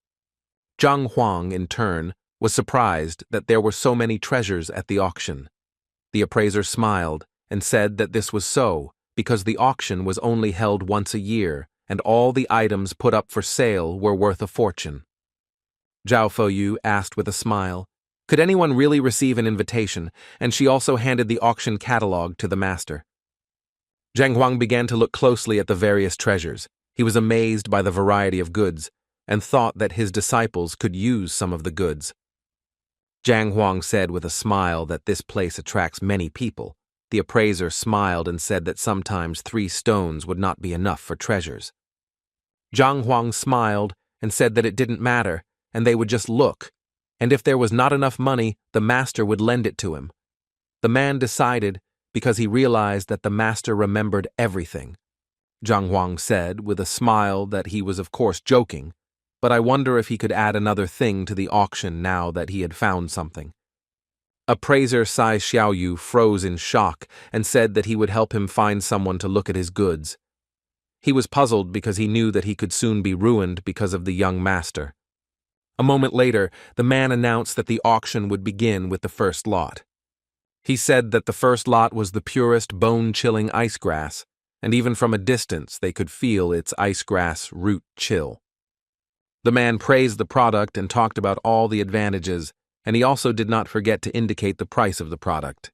Zhang Huang, in turn, was surprised that there were so many treasures at the auction. The appraiser smiled and said that this was so because the auction was only held once a year and all the items put up for sale were worth a fortune. Zhao Feiyu asked with a smile, could anyone really receive an invitation, and she also handed the auction catalog to the master. Zhang Huang began to look closely at the various treasures. He was amazed by the variety of goods and thought that his disciples could use some of the goods. Zhang Huang said with a smile that this place attracts many people. The appraiser smiled and said that sometimes 3 stones would not be enough for treasures. Zhang Huang smiled and said that it didn't matter, and they would just look, and if there was not enough money, the master would lend it to him. The man decided because he realized that the master remembered everything. Zhang Huang said with a smile that he was of course joking, but I wonder if he could add another thing to the auction now that he had found something. Appraiser Sai Xiaoyu froze in shock and said that he would help him find someone to look at his goods. He was puzzled because he knew that he could soon be ruined because of the young master. A moment later, the man announced that the auction would begin with the first lot. He said that the first lot was the purest bone-chilling ice grass, and even from a distance they could feel its ice grass root chill. The man praised the product and talked about all the advantages, and he also did not forget to indicate the price of the product.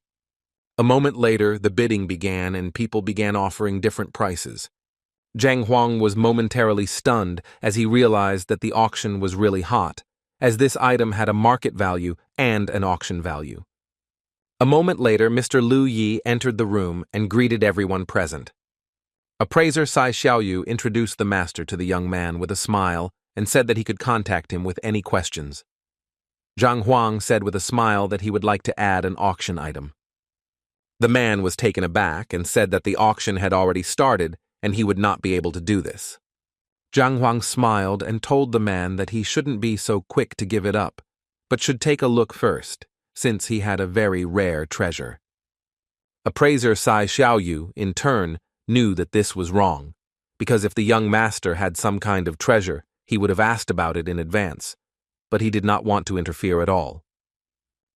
A moment later, the bidding began and people began offering different prices. Zhang Huang was momentarily stunned as he realized that the auction was really hot, as this item had a market value and an auction value. A moment later, Mr. Lu Yi entered the room and greeted everyone present. Appraiser Sai Xiaoyu introduced the master to the young man with a smile and said that he could contact him with any questions. Zhang Huang said with a smile that he would like to add an auction item. The man was taken aback and said that the auction had already started and he would not be able to do this. Zhang Huang smiled and told the man that he shouldn't be so quick to give it up, but should take a look first, since he had a very rare treasure. Appraiser Sai Xiaoyu, in turn, knew that this was wrong, because if the young master had some kind of treasure, he would have asked about it in advance, but he did not want to interfere at all.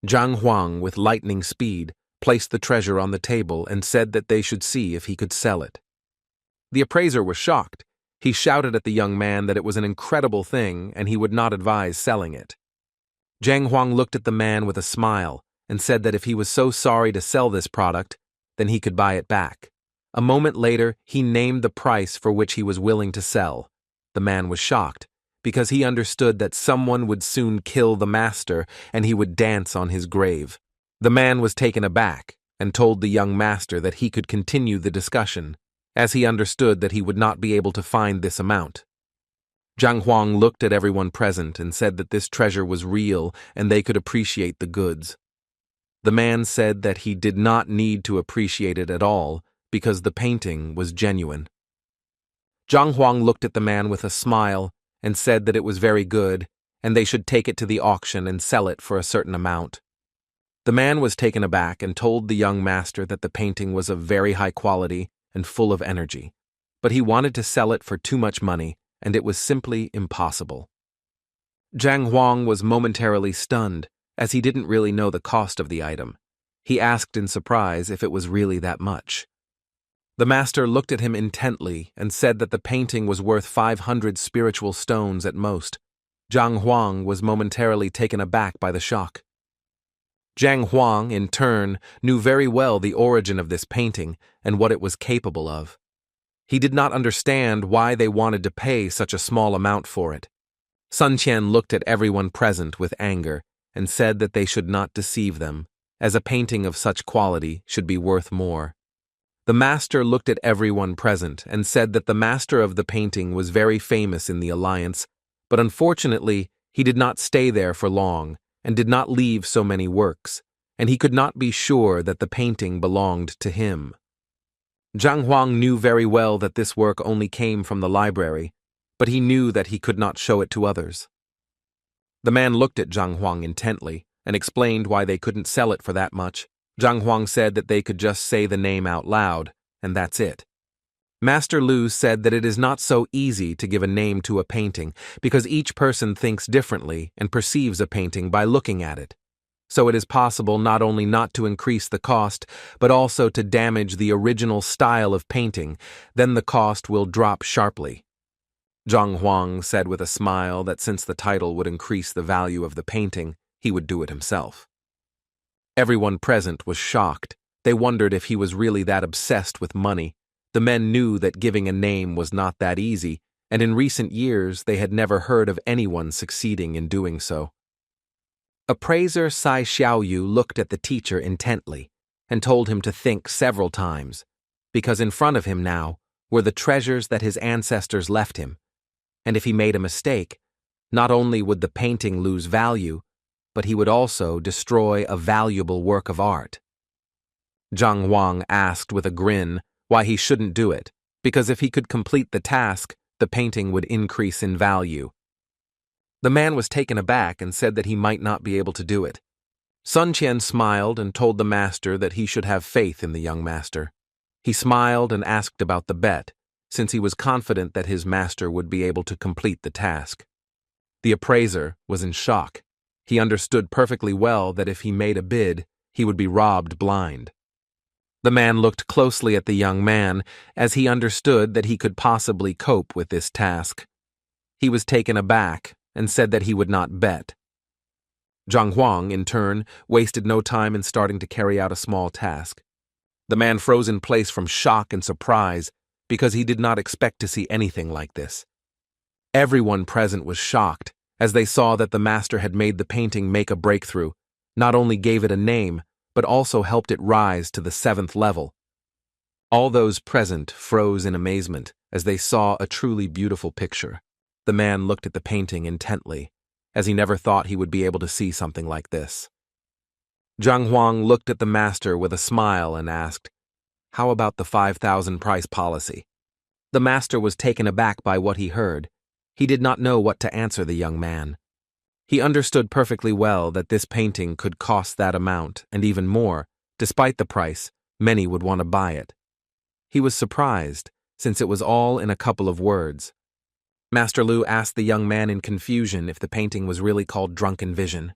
Zhang Huang, with lightning speed, placed the treasure on the table and said that they should see if he could sell it. The appraiser was shocked. He shouted at the young man that it was an incredible thing and he would not advise selling it. Zhang Huang looked at the man with a smile and said that if he was so sorry to sell this product, then he could buy it back. A moment later, he named the price for which he was willing to sell. The man was shocked because he understood that someone would soon kill the master and he would dance on his grave. The man was taken aback and told the young master that he could continue the discussion, as he understood that he would not be able to find this amount. Zhang Huang looked at everyone present and said that this treasure was real and they could appreciate the goods. The man said that he did not need to appreciate it at all because the painting was genuine. Zhang Huang looked at the man with a smile and said that it was very good and they should take it to the auction and sell it for a certain amount. The man was taken aback and told the young master that the painting was of very high quality and full of energy, but he wanted to sell it for too much money, and it was simply impossible. Zhang Huang was momentarily stunned, as he didn't really know the cost of the item. He asked in surprise if it was really that much. The master looked at him intently and said that the painting was worth 500 spiritual stones at most. Zhang Huang was momentarily taken aback by the shock. Zhang Huang, in turn, knew very well the origin of this painting and what it was capable of. He did not understand why they wanted to pay such a small amount for it. Sun Qian looked at everyone present with anger and said that they should not deceive them, as a painting of such quality should be worth more. The master looked at everyone present and said that the master of the painting was very famous in the alliance, but unfortunately he did not stay there for long and did not leave so many works, and he could not be sure that the painting belonged to him. Zhang Huang knew very well that this work only came from the library, but he knew that he could not show it to others. The man looked at Zhang Huang intently and explained why they couldn't sell it for that much. Zhang Huang said that they could just say the name out loud, and that's it. Master Lu said that it is not so easy to give a name to a painting because each person thinks differently and perceives a painting by looking at it. So it is possible not only not to increase the cost, but also to damage the original style of painting, then the cost will drop sharply. Zhang Huang said with a smile that since the title would increase the value of the painting, he would do it himself. Everyone present was shocked. They wondered if he was really that obsessed with money. The men knew that giving a name was not that easy, and in recent years they had never heard of anyone succeeding in doing so. Appraiser Sai Xiaoyu looked at the teacher intently and told him to think several times, because in front of him now were the treasures that his ancestors left him, and if he made a mistake, not only would the painting lose value, but he would also destroy a valuable work of art. Zhang Huang asked with a grin why he shouldn't do it, because if he could complete the task, the painting would increase in value. The man was taken aback and said that he might not be able to do it. Sun Qian smiled and told the master that he should have faith in the young master. He smiled and asked about the bet, since he was confident that his master would be able to complete the task. The appraiser was in shock. He understood perfectly well that if he made a bid, he would be robbed blind. The man looked closely at the young man as he understood that he could possibly cope with this task. He was taken aback and said that he would not bet. Zhang Huang, in turn, wasted no time in starting to carry out a small task. The man froze in place from shock and surprise because he did not expect to see anything like this. Everyone present was shocked as they saw that the master had made the painting make a breakthrough, not only gave it a name, but also helped it rise to the 7th level. All those present froze in amazement as they saw a truly beautiful picture. The man looked at the painting intently, as he never thought he would be able to see something like this. Zhang Huang looked at the master with a smile and asked, "How about the 5,000 price policy?" The master was taken aback by what he heard. He did not know what to answer the young man. He understood perfectly well that this painting could cost that amount, and even more. Despite the price, many would want to buy it. He was surprised, since it was all in a couple of words. Master Lu asked the young man in confusion if the painting was really called Drunken Vision.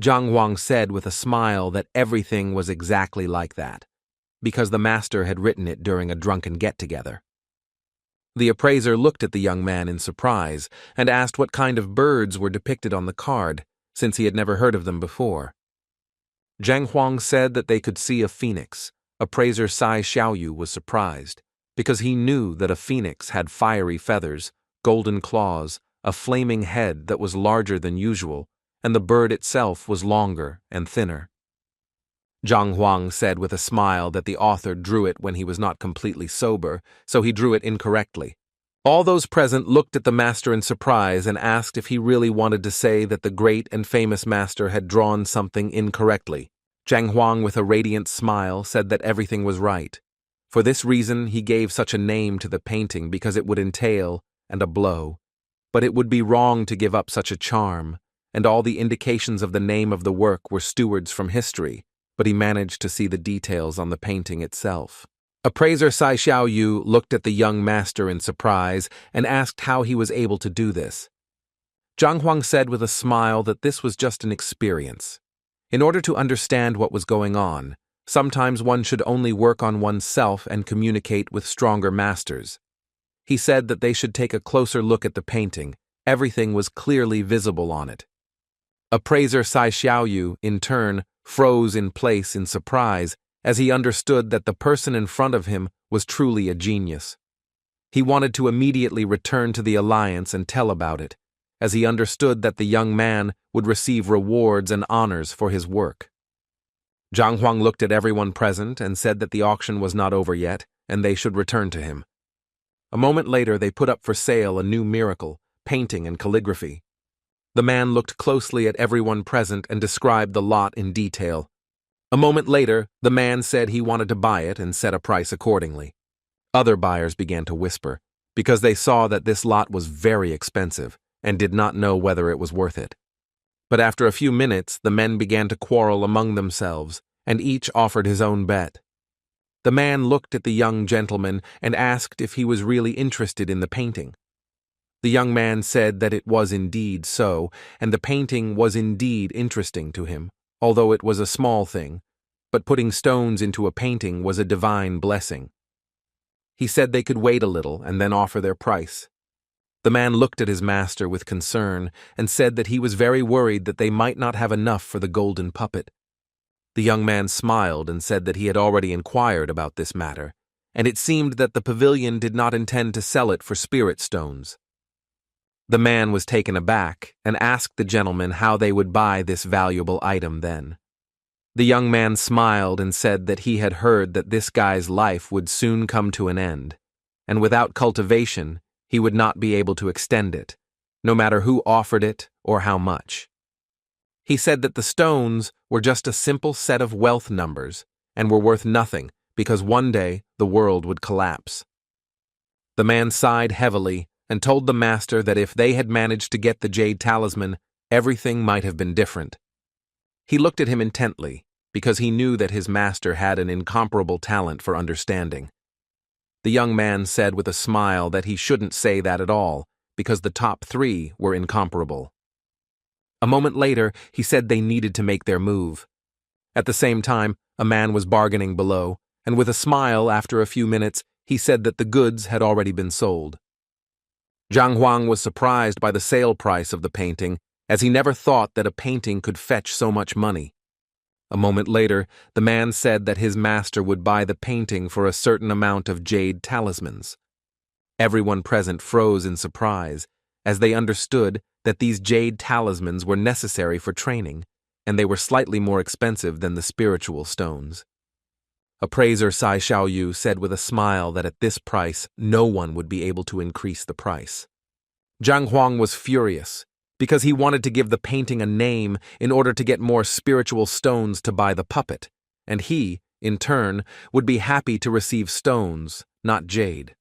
Zhang Huang said with a smile that everything was exactly like that, because the master had written it during a drunken get-together. The appraiser looked at the young man in surprise and asked what kind of birds were depicted on the card, since he had never heard of them before. Zhang Huang said that they could see a phoenix. Appraiser Sai Xiaoyu was surprised, because he knew that a phoenix had fiery feathers, golden claws, a flaming head that was larger than usual, and the bird itself was longer and thinner. Zhang Huang said with a smile that the author drew it when he was not completely sober, so he drew it incorrectly. All those present looked at the master in surprise and asked if he really wanted to say that the great and famous master had drawn something incorrectly. Zhang Huang, with a radiant smile, said that everything was right. For this reason, he gave such a name to the painting because it would entail and a blow. But it would be wrong to give up such a charm, and all the indications of the name of the work were stewards from history, but he managed to see the details on the painting itself. Appraiser Sai Xiaoyu looked at the young master in surprise and asked how he was able to do this. Zhang Huang said with a smile that this was just an experience. In order to understand what was going on, sometimes one should only work on oneself and communicate with stronger masters. He said that they should take a closer look at the painting. Everything was clearly visible on it. Appraiser Sai Xiaoyu, in turn, froze in place in surprise as he understood that the person in front of him was truly a genius. He wanted to immediately return to the Alliance and tell about it, as he understood that the young man would receive rewards and honors for his work. Zhang Huang looked at everyone present and said that the auction was not over yet, and they should return to him. A moment later, they put up for sale a new miracle, painting and calligraphy. The man looked closely at everyone present and described the lot in detail. A moment later, the man said he wanted to buy it and set a price accordingly. Other buyers began to whisper, because they saw that this lot was very expensive and did not know whether it was worth it. But after a few minutes, the men began to quarrel among themselves, and each offered his own bet. The man looked at the young gentleman and asked if he was really interested in the painting. The young man said that it was indeed so, and the painting was indeed interesting to him, although it was a small thing, but putting stones into a painting was a divine blessing. He said they could wait a little and then offer their price. The man looked at his master with concern and said that he was very worried that they might not have enough for the golden puppet. The young man smiled and said that he had already inquired about this matter, and it seemed that the pavilion did not intend to sell it for spirit stones. The man was taken aback and asked the gentleman how they would buy this valuable item then. The young man smiled and said that he had heard that this guy's life would soon come to an end, and without cultivation, he would not be able to extend it, no matter who offered it or how much. He said that the stones were just a simple set of wealth numbers and were worth nothing because one day the world would collapse. The man sighed heavily and told the master that if they had managed to get the jade talisman, everything might have been different. He looked at him intently because he knew that his master had an incomparable talent for understanding. The young man said with a smile that he shouldn't say that at all because the top three were incomparable. A moment later, he said they needed to make their move. At the same time, a man was bargaining below, and with a smile after a few minutes, he said that the goods had already been sold. Zhang Huang was surprised by the sale price of the painting, as he never thought that a painting could fetch so much money. A moment later, the man said that his master would buy the painting for a certain amount of jade talismans. Everyone present froze in surprise, as they understood that these jade talismans were necessary for training, and they were slightly more expensive than the spiritual stones. Appraiser Sai Xiaoyu said with a smile that at this price, no one would be able to increase the price. Zhang Huang was furious, because he wanted to give the painting a name in order to get more spiritual stones to buy the puppet, and he, in turn, would be happy to receive stones, not jade.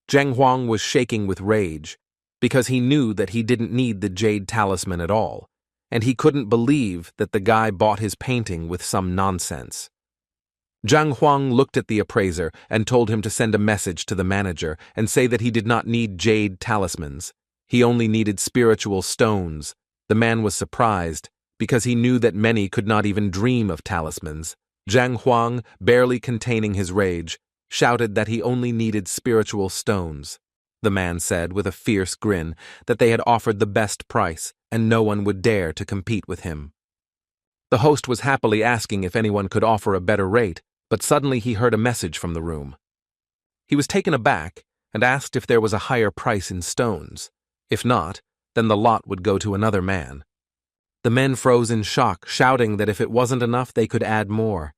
Zhang Huang was shaking with rage, because he knew that he didn't need the jade talisman at all, and he couldn't believe that the guy bought his painting with some nonsense. Zhang Huang looked at the appraiser and told him to send a message to the manager and say that he did not need jade talismans. He only needed spiritual stones. The man was surprised, because he knew that many could not even dream of talismans. Zhang Huang, barely containing his rage, shouted that he only needed spiritual stones. The man said with a fierce grin that they had offered the best price and no one would dare to compete with him. The host was happily asking if anyone could offer a better rate, but suddenly he heard a message from the room. He was taken aback and asked if there was a higher price in stones. If not, then the lot would go to another man. The men froze in shock, shouting that if it wasn't enough, they could add more.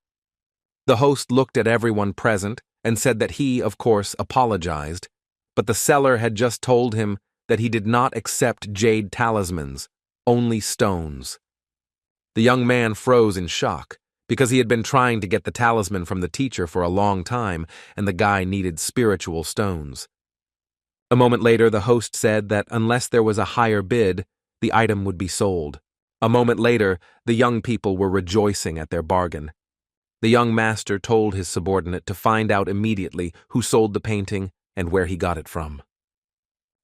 The host looked at everyone present and said that he, of course, apologized, but the seller had just told him that he did not accept jade talismans, only stones. The young man froze in shock, because he had been trying to get the talisman from the teacher for a long time, and the guy needed spiritual stones. A moment later, the host said that unless there was a higher bid, the item would be sold. A moment later, the young people were rejoicing at their bargain. The young master told his subordinate to find out immediately who sold the painting and where he got it from.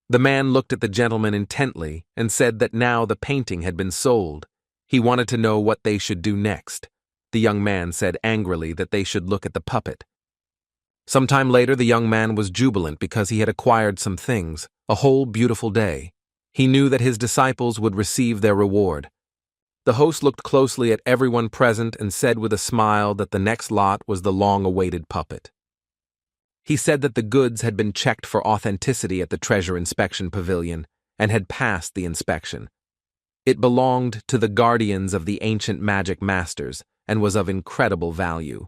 The man looked at the gentleman intently and said that now the painting had been sold. He wanted to know what they should do next. The young man said angrily that they should look at the puppet. Some time later, the young man was jubilant because he had acquired some things, a whole beautiful day. He knew that his disciples would receive their reward. The host looked closely at everyone present and said with a smile that the next lot was the long-awaited puppet. He said that the goods had been checked for authenticity at the Treasure Inspection Pavilion and had passed the inspection. It belonged to the guardians of the ancient magic masters and was of incredible value.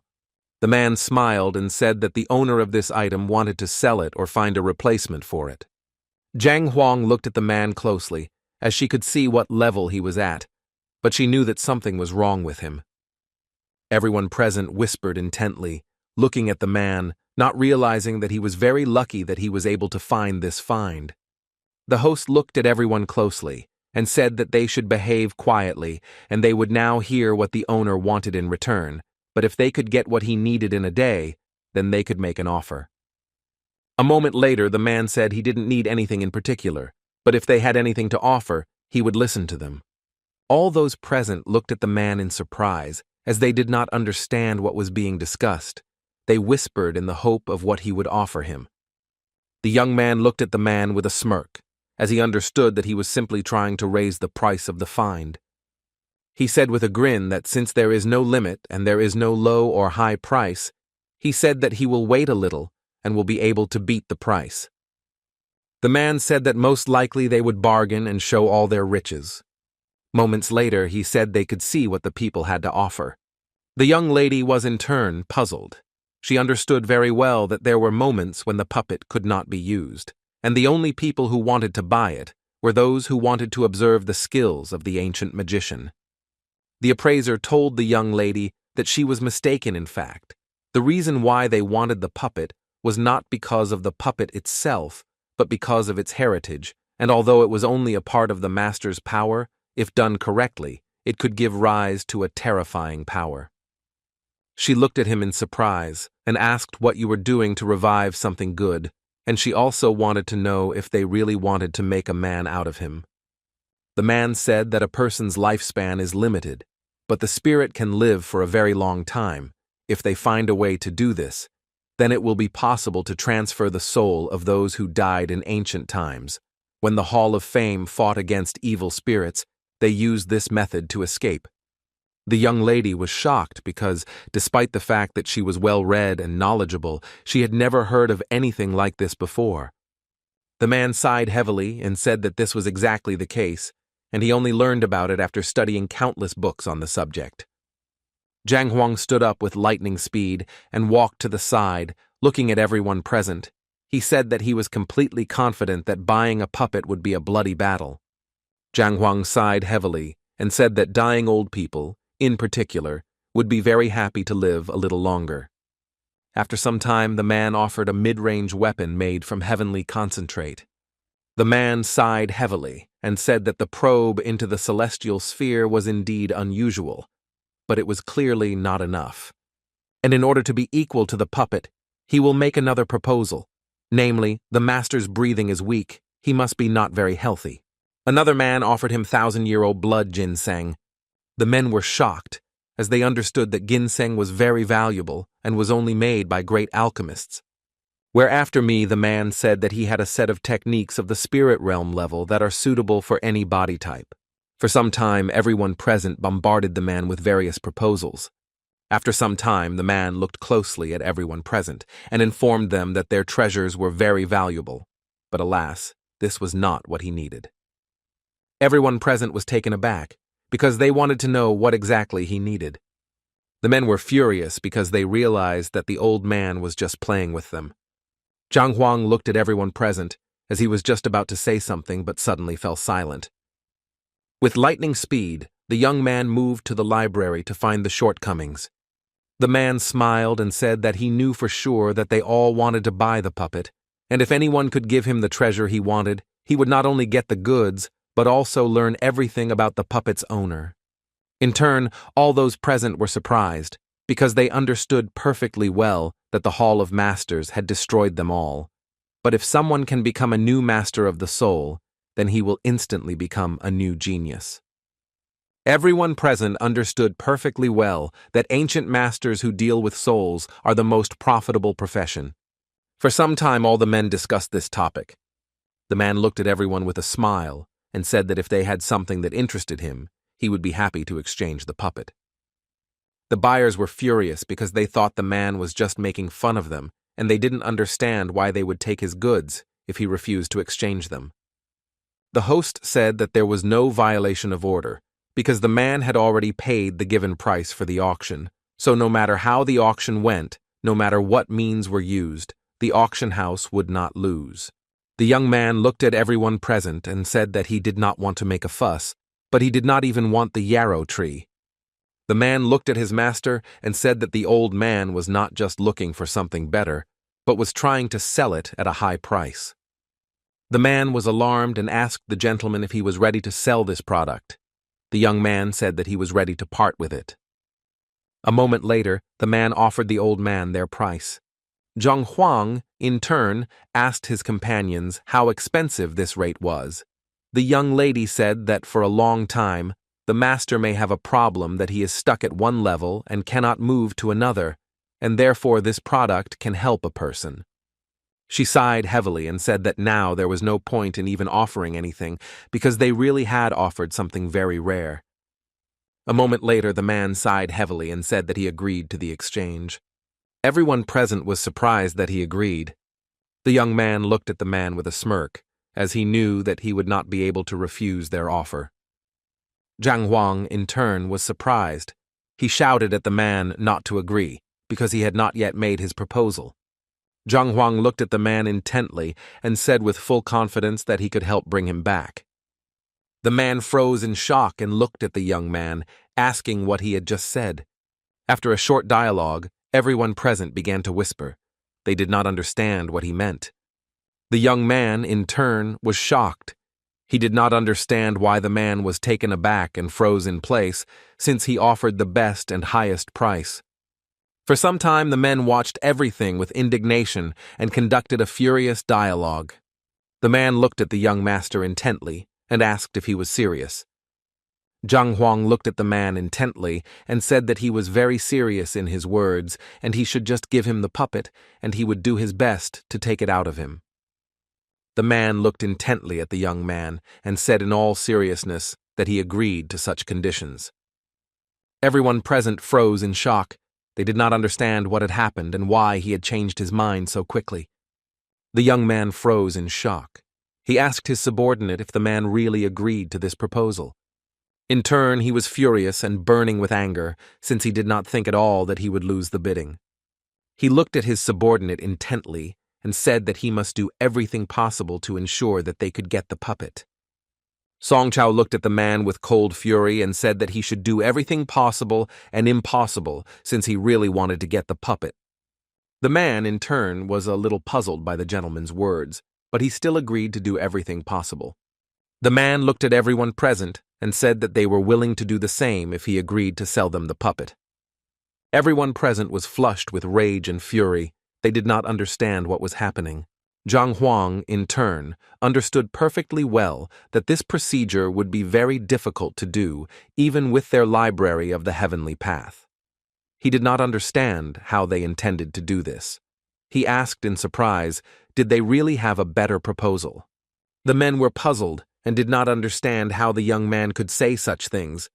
The man smiled and said that the owner of this item wanted to sell it or find a replacement for it. Zhang Huang looked at the man closely, as she could see what level he was at, but she knew that something was wrong with him. Everyone present whispered intently, looking at the man, not realizing that he was very lucky that he was able to find this find. The host looked at everyone closely and said that they should behave quietly and they would now hear what the owner wanted in return, but if they could get what he needed in a day, then they could make an offer. A moment later, the man said he didn't need anything in particular, but if they had anything to offer, he would listen to them. All those present looked at the man in surprise, as they did not understand what was being discussed. They whispered in the hope of what he would offer him. The young man looked at the man with a smirk, as he understood that he was simply trying to raise the price of the find. He said with a grin that since there is no limit and there is no low or high price, he said that he will wait a little and will be able to beat the price. The man said that most likely they would bargain and show all their riches. Moments later, he said they could see what the people had to offer. The young lady was in turn puzzled. She understood very well that there were moments when the puppet could not be used, and the only people who wanted to buy it were those who wanted to observe the skills of the ancient magician. The appraiser told the young lady that she was mistaken. In fact, the reason why they wanted the puppet was not because of the puppet itself, but because of its heritage, and although it was only a part of the master's power, if done correctly, it could give rise to a terrifying power. She looked at him in surprise and asked what you were doing to revive something good, and she also wanted to know if they really wanted to make a man out of him. The man said that a person's lifespan is limited, but the spirit can live for a very long time. If they find a way to do this, then it will be possible to transfer the soul of those who died in ancient times. When the Hall of Fame fought against evil spirits, they used this method to escape. The young lady was shocked because, despite the fact that she was well-read and knowledgeable, she had never heard of anything like this before. The man sighed heavily and said that this was exactly the case, and he only learned about it after studying countless books on the subject. Zhang Huang stood up with lightning speed and walked to the side, looking at everyone present. He said that he was completely confident that buying a puppet would be a bloody battle. Zhang Huang sighed heavily and said that dying old people, in particular, would be very happy to live a little longer. After some time, the man offered a mid-range weapon made from heavenly concentrate. The man sighed heavily and said that the probe into the celestial sphere was indeed unusual, but it was clearly not enough. And in order to be equal to the puppet, he will make another proposal. Namely, the master's breathing is weak, he must be not very healthy. Another man offered him 1,000-year-old blood ginseng. The men were shocked, as they understood that ginseng was very valuable and was only made by great alchemists. Whereafter me, the man said that he had a set of techniques of the spirit realm level that are suitable for any body type. For some time, everyone present bombarded the man with various proposals. After some time, the man looked closely at everyone present and informed them that their treasures were very valuable. But alas, this was not what he needed. Everyone present was taken aback, because they wanted to know what exactly he needed. The men were furious because they realized that the old man was just playing with them. Zhang Huang looked at everyone present, as he was just about to say something but suddenly fell silent. With lightning speed, the young man moved to the library to find the shortcomings. The man smiled and said that he knew for sure that they all wanted to buy the puppet, and if anyone could give him the treasure he wanted, he would not only get the goods, but also learn everything about the puppet's owner. In turn, all those present were surprised, because they understood perfectly well that the Hall of Masters had destroyed them all. But if someone can become a new master of the soul, then he will instantly become a new genius. Everyone present understood perfectly well that ancient masters who deal with souls are the most profitable profession. For some time, all the men discussed this topic. The man looked at everyone with a smile and said that if they had something that interested him, he would be happy to exchange the puppet. The buyers were furious because they thought the man was just making fun of them, and they didn't understand why they would take his goods if he refused to exchange them. The host said that there was no violation of order, because the man had already paid the given price for the auction, so no matter how the auction went, no matter what means were used, the auction house would not lose. The young man looked at everyone present and said that he did not want to make a fuss, but he did not even want the yarrow tree. The man looked at his master and said that the old man was not just looking for something better, but was trying to sell it at a high price. The man was alarmed and asked the gentleman if he was ready to sell this product. The young man said that he was ready to part with it. A moment later, the man offered the old man their price. Zhang Huang, in turn, asked his companions how expensive this rate was. The young lady said that for a long time, the master may have a problem that he is stuck at one level and cannot move to another, and therefore this product can help a person. She sighed heavily and said that now there was no point in even offering anything because they really had offered something very rare. A moment later, the man sighed heavily and said that he agreed to the exchange. Everyone present was surprised that he agreed. The young man looked at the man with a smirk, as he knew that he would not be able to refuse their offer. Zhang Huang, in turn, was surprised. He shouted at the man not to agree, because he had not yet made his proposal. Zhang Huang looked at the man intently and said with full confidence that he could help bring him back. The man froze in shock and looked at the young man, asking what he had just said. After a short dialogue, everyone present began to whisper. They did not understand what he meant. The young man, in turn, was shocked. He did not understand why the man was taken aback and froze in place, since he offered the best and highest price. For some time, the men watched everything with indignation and conducted a furious dialogue. The man looked at the young master intently and asked if he was serious. Zhang Huang looked at the man intently and said that he was very serious in his words and he should just give him the puppet and he would do his best to take it out of him. The man looked intently at the young man and said in all seriousness that he agreed to such conditions. Everyone present froze in shock. They did not understand what had happened and why he had changed his mind so quickly. The young man froze in shock. He asked his subordinate if the man really agreed to this proposal. In turn, he was furious and burning with anger, since he did not think at all that he would lose the bidding. He looked at his subordinate intently and said that he must do everything possible to ensure that they could get the puppet. Song Chao looked at the man with cold fury and said that he should do everything possible and impossible since he really wanted to get the puppet. The man, in turn, was a little puzzled by the gentleman's words, but he still agreed to do everything possible. The man looked at everyone present and said that they were willing to do the same if he agreed to sell them the puppet. Everyone present was flushed with rage and fury. They did not understand what was happening. Zhang Huang, in turn, understood perfectly well that this procedure would be very difficult to do, even with their library of the heavenly path. He did not understand how they intended to do this. He asked in surprise, did they really have a better proposal? The men were puzzled and did not understand how the young man could say such things.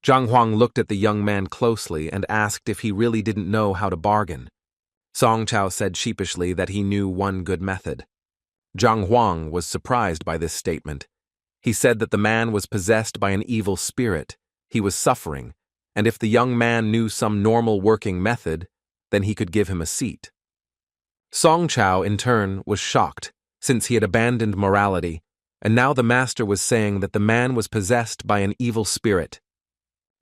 Zhang Huang looked at the young man closely and asked if he really didn't know how to bargain. Song Chao said sheepishly that he knew one good method. Zhang Huang was surprised by this statement. He said that the man was possessed by an evil spirit, he was suffering, and if the young man knew some normal working method, then he could give him a seat. Song Chao, in turn, was shocked, since he had abandoned morality, and now the master was saying that the man was possessed by an evil spirit.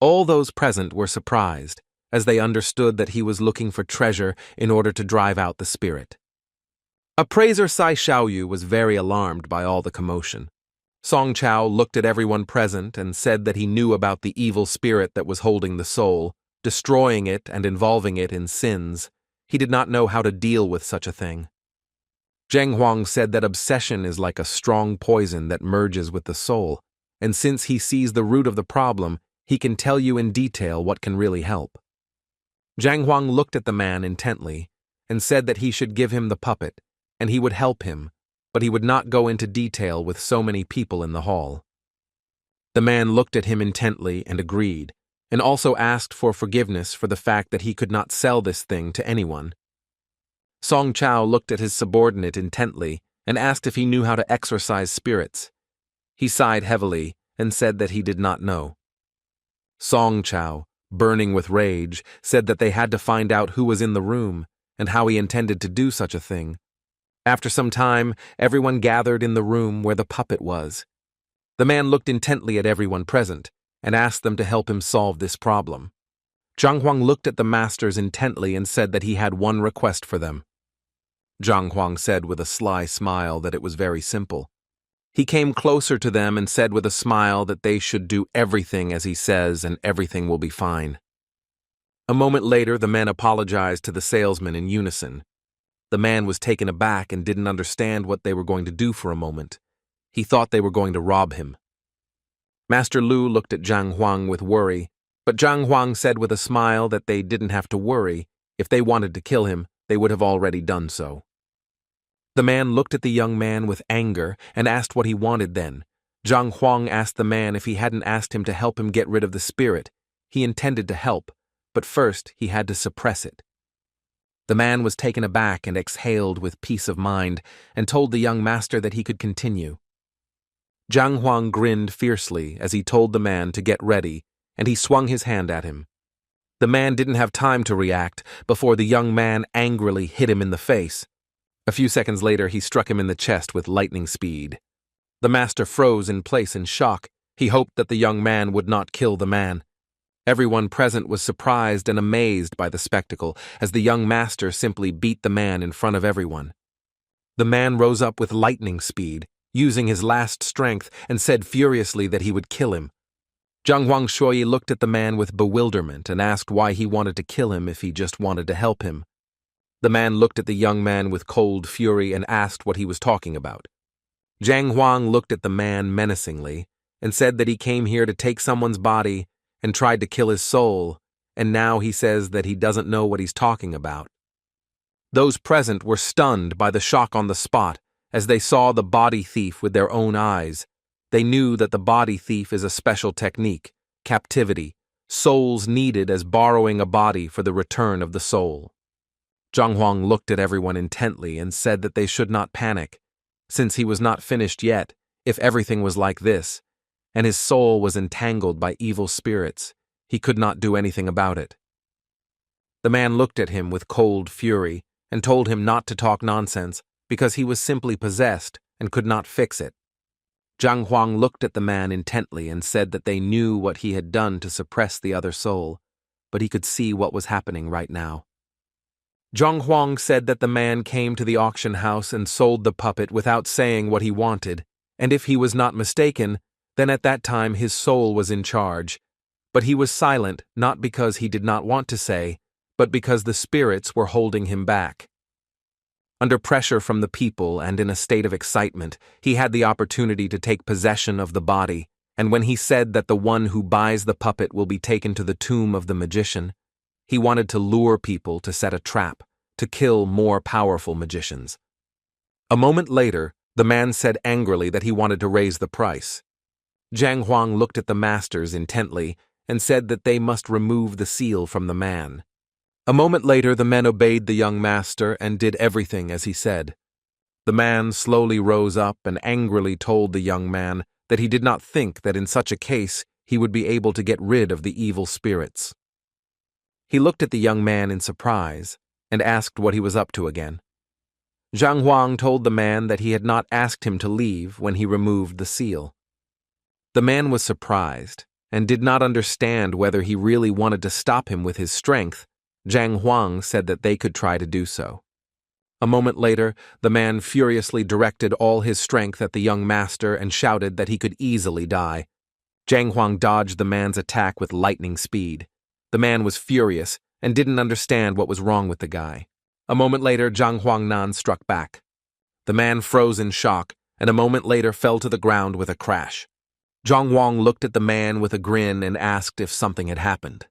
All those present were surprised, as they understood that he was looking for treasure in order to drive out the spirit. Appraiser Sai Xiaoyu was very alarmed by all the commotion. Song Chao looked at everyone present and said that he knew about the evil spirit that was holding the soul, destroying it and involving it in sins. He did not know how to deal with such a thing. Zheng Huang said that obsession is like a strong poison that merges with the soul, and since he sees the root of the problem, he can tell you in detail what can really help. Zhang Huang looked at the man intently and said that he should give him the puppet, and he would help him, but he would not go into detail with so many people in the hall. The man looked at him intently and agreed, and also asked for forgiveness for the fact that he could not sell this thing to anyone. Song Chao looked at his subordinate intently and asked if he knew how to exorcise spirits. He sighed heavily and said that he did not know. Song Chao, burning with rage, said that they had to find out who was in the room and how he intended to do such a thing. After some time, everyone gathered in the room where the puppet was. The man looked intently at everyone present and asked them to help him solve this problem. Zhang Huang looked at the masters intently and said that he had one request for them. Zhang Huang said with a sly smile that it was very simple. He came closer to them and said with a smile that they should do everything as he says and everything will be fine. A moment later, the men apologized to the salesman in unison. The man was taken aback and didn't understand what they were going to do for a moment. He thought they were going to rob him. Master Lu looked at Zhang Huang with worry, but Zhang Huang said with a smile that they didn't have to worry. If they wanted to kill him, they would have already done so. The man looked at the young man with anger and asked what he wanted then. Zhang Huang asked the man if he hadn't asked him to help him get rid of the spirit. He intended to help, but first he had to suppress it. The man was taken aback and exhaled with peace of mind and told the young master that he could continue. Zhang Huang grinned fiercely as he told the man to get ready, and he swung his hand at him. The man didn't have time to react before the young man angrily hit him in the face. A few seconds later, he struck him in the chest with lightning speed. The master froze in place in shock. He hoped that the young man would not kill the man. Everyone present was surprised and amazed by the spectacle as the young master simply beat the man in front of everyone. The man rose up with lightning speed, using his last strength, and said furiously that he would kill him. Zhang Huangshui looked at the man with bewilderment and asked why he wanted to kill him if he just wanted to help him. The man looked at the young man with cold fury and asked what he was talking about. Zhang Huang looked at the man menacingly and said that he came here to take someone's body and tried to kill his soul, and now he says that he doesn't know what he's talking about. Those present were stunned by the shock on the spot as they saw the body thief with their own eyes. They knew that the body thief is a special technique, captivity, souls needed as borrowing a body for the return of the soul. Zhang Huang looked at everyone intently and said that they should not panic, since he was not finished yet. If everything was like this, and his soul was entangled by evil spirits, he could not do anything about it. The man looked at him with cold fury and told him not to talk nonsense because he was simply possessed and could not fix it. Zhang Huang looked at the man intently and said that they knew what he had done to suppress the other soul, but he could see what was happening right now. Zhang Huang said that the man came to the auction house and sold the puppet without saying what he wanted, and if he was not mistaken, then at that time his soul was in charge. But he was silent not because he did not want to say, but because the spirits were holding him back. Under pressure from the people and in a state of excitement, he had the opportunity to take possession of the body, and when he said that the one who buys the puppet will be taken to the tomb of the magician, he wanted to lure people to set a trap, to kill more powerful magicians. A moment later, the man said angrily that he wanted to raise the price. Zhang Huang looked at the masters intently and said that they must remove the seal from the man. A moment later, the men obeyed the young master and did everything as he said. The man slowly rose up and angrily told the young man that he did not think that in such a case he would be able to get rid of the evil spirits. He looked at the young man in surprise and asked what he was up to again. Zhang Huang told the man that he had not asked him to leave when he removed the seal. The man was surprised and did not understand whether he really wanted to stop him with his strength. Zhang Huang said that they could try to do so. A moment later, the man furiously directed all his strength at the young master and shouted that he could easily die. Zhang Huang dodged the man's attack with lightning speed. The man was furious and didn't understand what was wrong with the guy. A moment later, Zhang Huangnan struck back. The man froze in shock and a moment later fell to the ground with a crash. Zhang Huang looked at the man with a grin and asked if something had happened.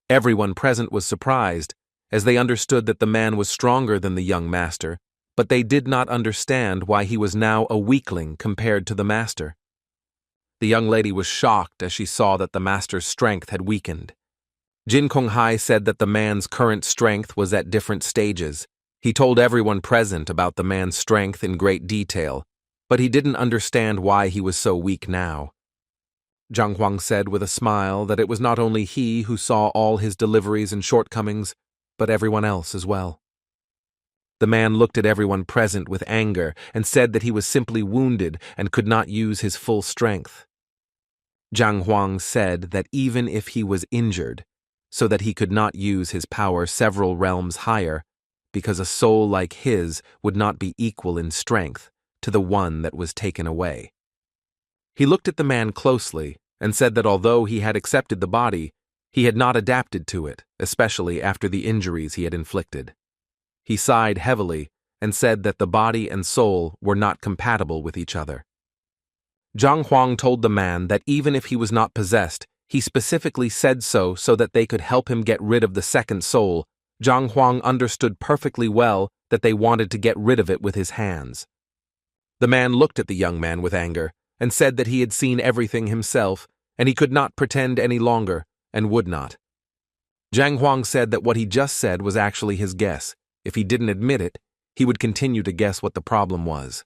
Everyone present was surprised, as they understood that the man was stronger than the young master, but they did not understand why he was now a weakling compared to the master. The young lady was shocked as she saw that the master's strength had weakened. Jin Konghai said that the man's current strength was at different stages. He told everyone present about the man's strength in great detail, but he didn't understand why he was so weak now. Zhang Huang said with a smile that it was not only he who saw all his deliveries and shortcomings, but everyone else as well. The man looked at everyone present with anger and said that he was simply wounded and could not use his full strength. Zhang Huang said that even if he was injured, so that he could not use his power several realms higher, because a soul like his would not be equal in strength to the one that was taken away. He looked at the man closely and said that although he had accepted the body, He had not adapted to it, especially after the injuries he had inflicted. He sighed heavily and said that the body and soul were not compatible with each other. Zhang Huang told the man that even if he was not possessed, he specifically said so that they could help him get rid of the second soul. Zhang Huang understood perfectly well that they wanted to get rid of it with his hands. The man looked at the young man with anger and said that he had seen everything himself, and he could not pretend any longer, and would not. Zhang Huang said that what he just said was actually his guess. If he didn't admit it, he would continue to guess what the problem was.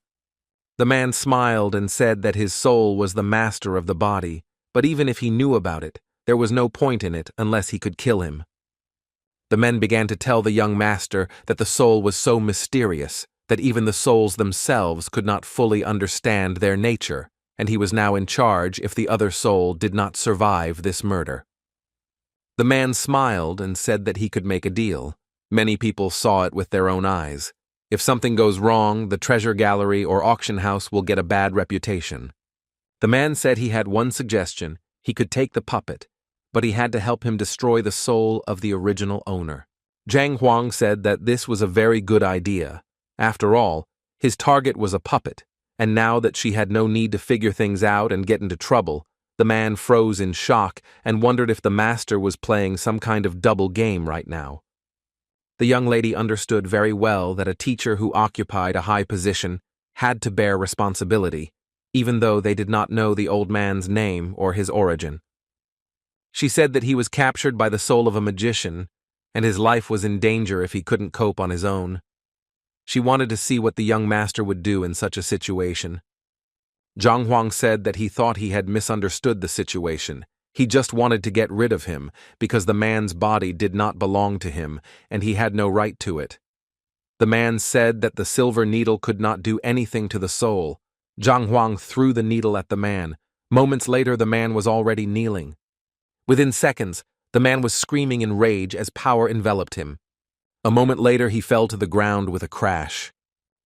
The man smiled and said that his soul was the master of the body, but even if he knew about it, there was no point in it unless he could kill him. The men began to tell the young master that the soul was so mysterious that even the souls themselves could not fully understand their nature, and he was now in charge if the other soul did not survive this murder. The man smiled and said that he could make a deal. Many people saw it with their own eyes. If something goes wrong, the treasure gallery or auction house will get a bad reputation. The man said he had one suggestion. He could take the puppet, but he had to help him destroy the soul of the original owner. Zhang Huang said that this was a very good idea. After all, his target was a puppet, and now that she had no need to figure things out and get into trouble, the man froze in shock and wondered if the master was playing some kind of double game right now. The young lady understood very well that a teacher who occupied a high position had to bear responsibility, even though they did not know the old man's name or his origin. She said that he was captured by the soul of a magician, and his life was in danger if he couldn't cope on his own. She wanted to see what the young master would do in such a situation. Zhang Huang said that he thought he had misunderstood the situation. He just wanted to get rid of him because the man's body did not belong to him and he had no right to it. The man said that the silver needle could not do anything to the soul. Zhang Huang threw the needle at the man. Moments later, the man was already kneeling. Within seconds, the man was screaming in rage as power enveloped him. A moment later, he fell to the ground with a crash.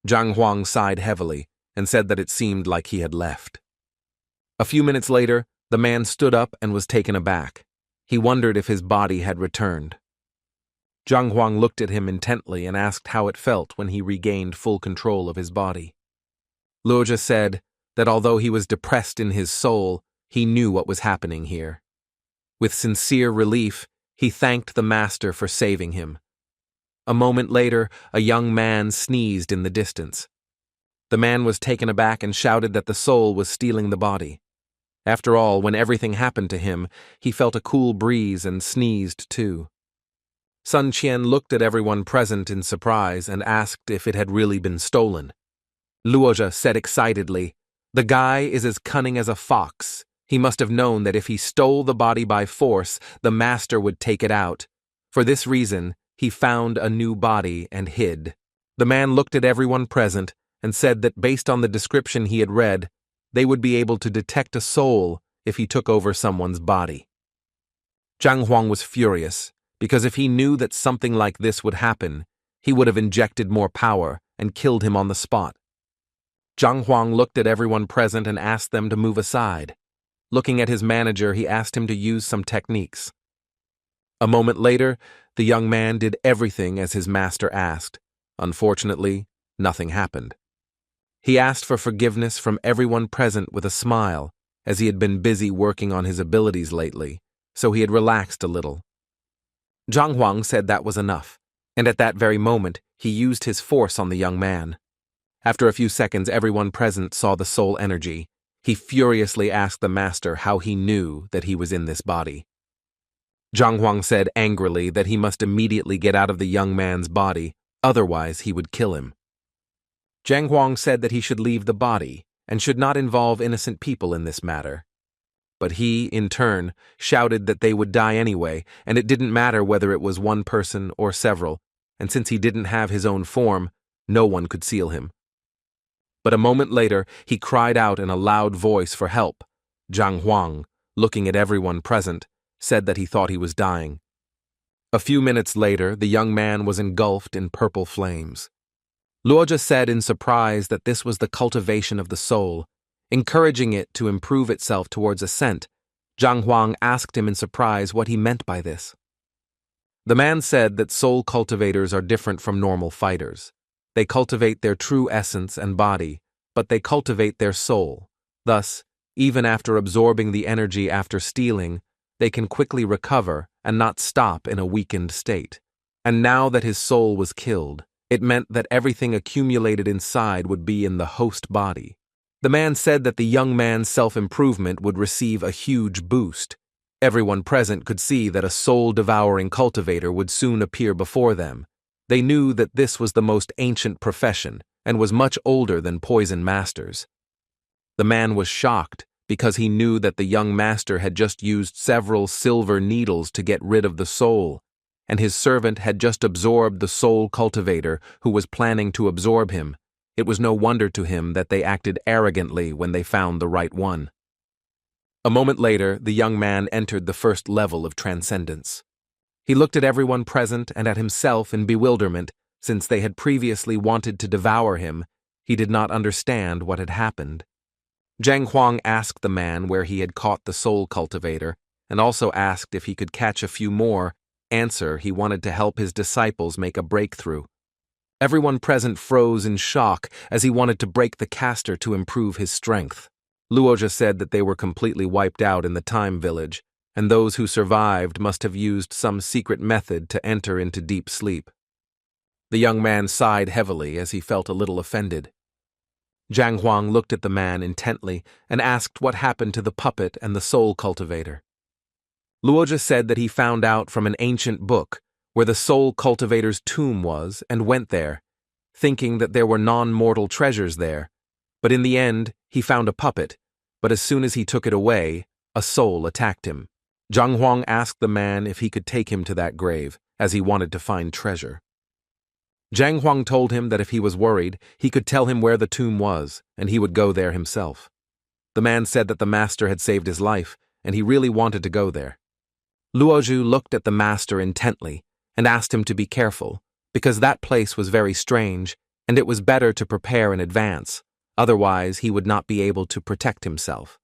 Zhang Huang sighed heavily and said that it seemed like he had left. A few minutes later, the man stood up and was taken aback. He wondered if his body had returned. Zhang Huang looked at him intently and asked how it felt when he regained full control of his body. Luoja said that although he was depressed in his soul, he knew what was happening here. With sincere relief, he thanked the master for saving him. A moment later, a young man sneezed in the distance. The man was taken aback and shouted that the soul was stealing the body. After all, when everything happened to him, he felt a cool breeze and sneezed too. Sun Qian looked at everyone present in surprise and asked if it had really been stolen. Luoja said excitedly, "The guy is as cunning as a fox. He must have known that if he stole the body by force, the master would take it out. For this reason, he found a new body and hid." The man looked at everyone present and said that based on the description he had read, they would be able to detect a soul if he took over someone's body. Zhang Huang was furious, because if he knew that something like this would happen, he would have injected more power and killed him on the spot. Zhang Huang looked at everyone present and asked them to move aside. Looking at his manager, he asked him to use some techniques. A moment later, the young man did everything as his master asked. Unfortunately, nothing happened. He asked for forgiveness from everyone present with a smile, as he had been busy working on his abilities lately, so he had relaxed a little. Zhang Huang said that was enough, and at that very moment, he used his force on the young man. After a few seconds, everyone present saw the soul energy. He furiously asked the master how he knew that he was in this body. Zhang Huang said angrily that he must immediately get out of the young man's body, otherwise he would kill him. Zhang Huang said that he should leave the body and should not involve innocent people in this matter. But he, in turn, shouted that they would die anyway, and it didn't matter whether it was one person or several, and since he didn't have his own form, no one could seal him. But a moment later, he cried out in a loud voice for help. Zhang Huang, looking at everyone present, said that he thought he was dying. A few minutes later, the young man was engulfed in purple flames. Luoja said in surprise that this was the cultivation of the soul, encouraging it to improve itself towards ascent, Zhang Huang asked him in surprise what he meant by this. The man said that soul cultivators are different from normal fighters. They cultivate their true essence and body, but they cultivate their soul. Thus, even after absorbing the energy after stealing, they can quickly recover and not stop in a weakened state. And now that his soul was killed, it meant that everything accumulated inside would be in the host body. The man said that the young man's self-improvement would receive a huge boost. Everyone present could see that a soul-devouring cultivator would soon appear before them. They knew that this was the most ancient profession and was much older than poison masters. The man was shocked because he knew that the young master had just used several silver needles to get rid of the soul, and his servant had just absorbed the soul cultivator who was planning to absorb him. It was no wonder to him that they acted arrogantly when they found the right one. A moment later, the young man entered the first level of transcendence. He looked at everyone present and at himself in bewilderment, since they had previously wanted to devour him. He did not understand what had happened. Zhang Huang asked the man where he had caught the soul cultivator, and also asked if he could catch a few more. Answer: he wanted to help his disciples make a breakthrough. Everyone present froze in shock as he wanted to break the caster to improve his strength. Luoja said that they were completely wiped out in the time village, and those who survived must have used some secret method to enter into deep sleep. The young man sighed heavily as he felt a little offended. Zhang Huang looked at the man intently and asked what happened to the puppet and the soul cultivator. Luoja said that he found out from an ancient book where the soul cultivator's tomb was and went there, thinking that there were non-mortal treasures there. But in the end, he found a puppet, but as soon as he took it away, a soul attacked him. Zhang Huang asked the man if he could take him to that grave, as he wanted to find treasure. Zhang Huang told him that if he was worried, he could tell him where the tomb was, and he would go there himself. The man said that the master had saved his life, and he really wanted to go there. Luozhu looked at the master intently and asked him to be careful, because that place was very strange, and it was better to prepare in advance, otherwise he would not be able to protect himself.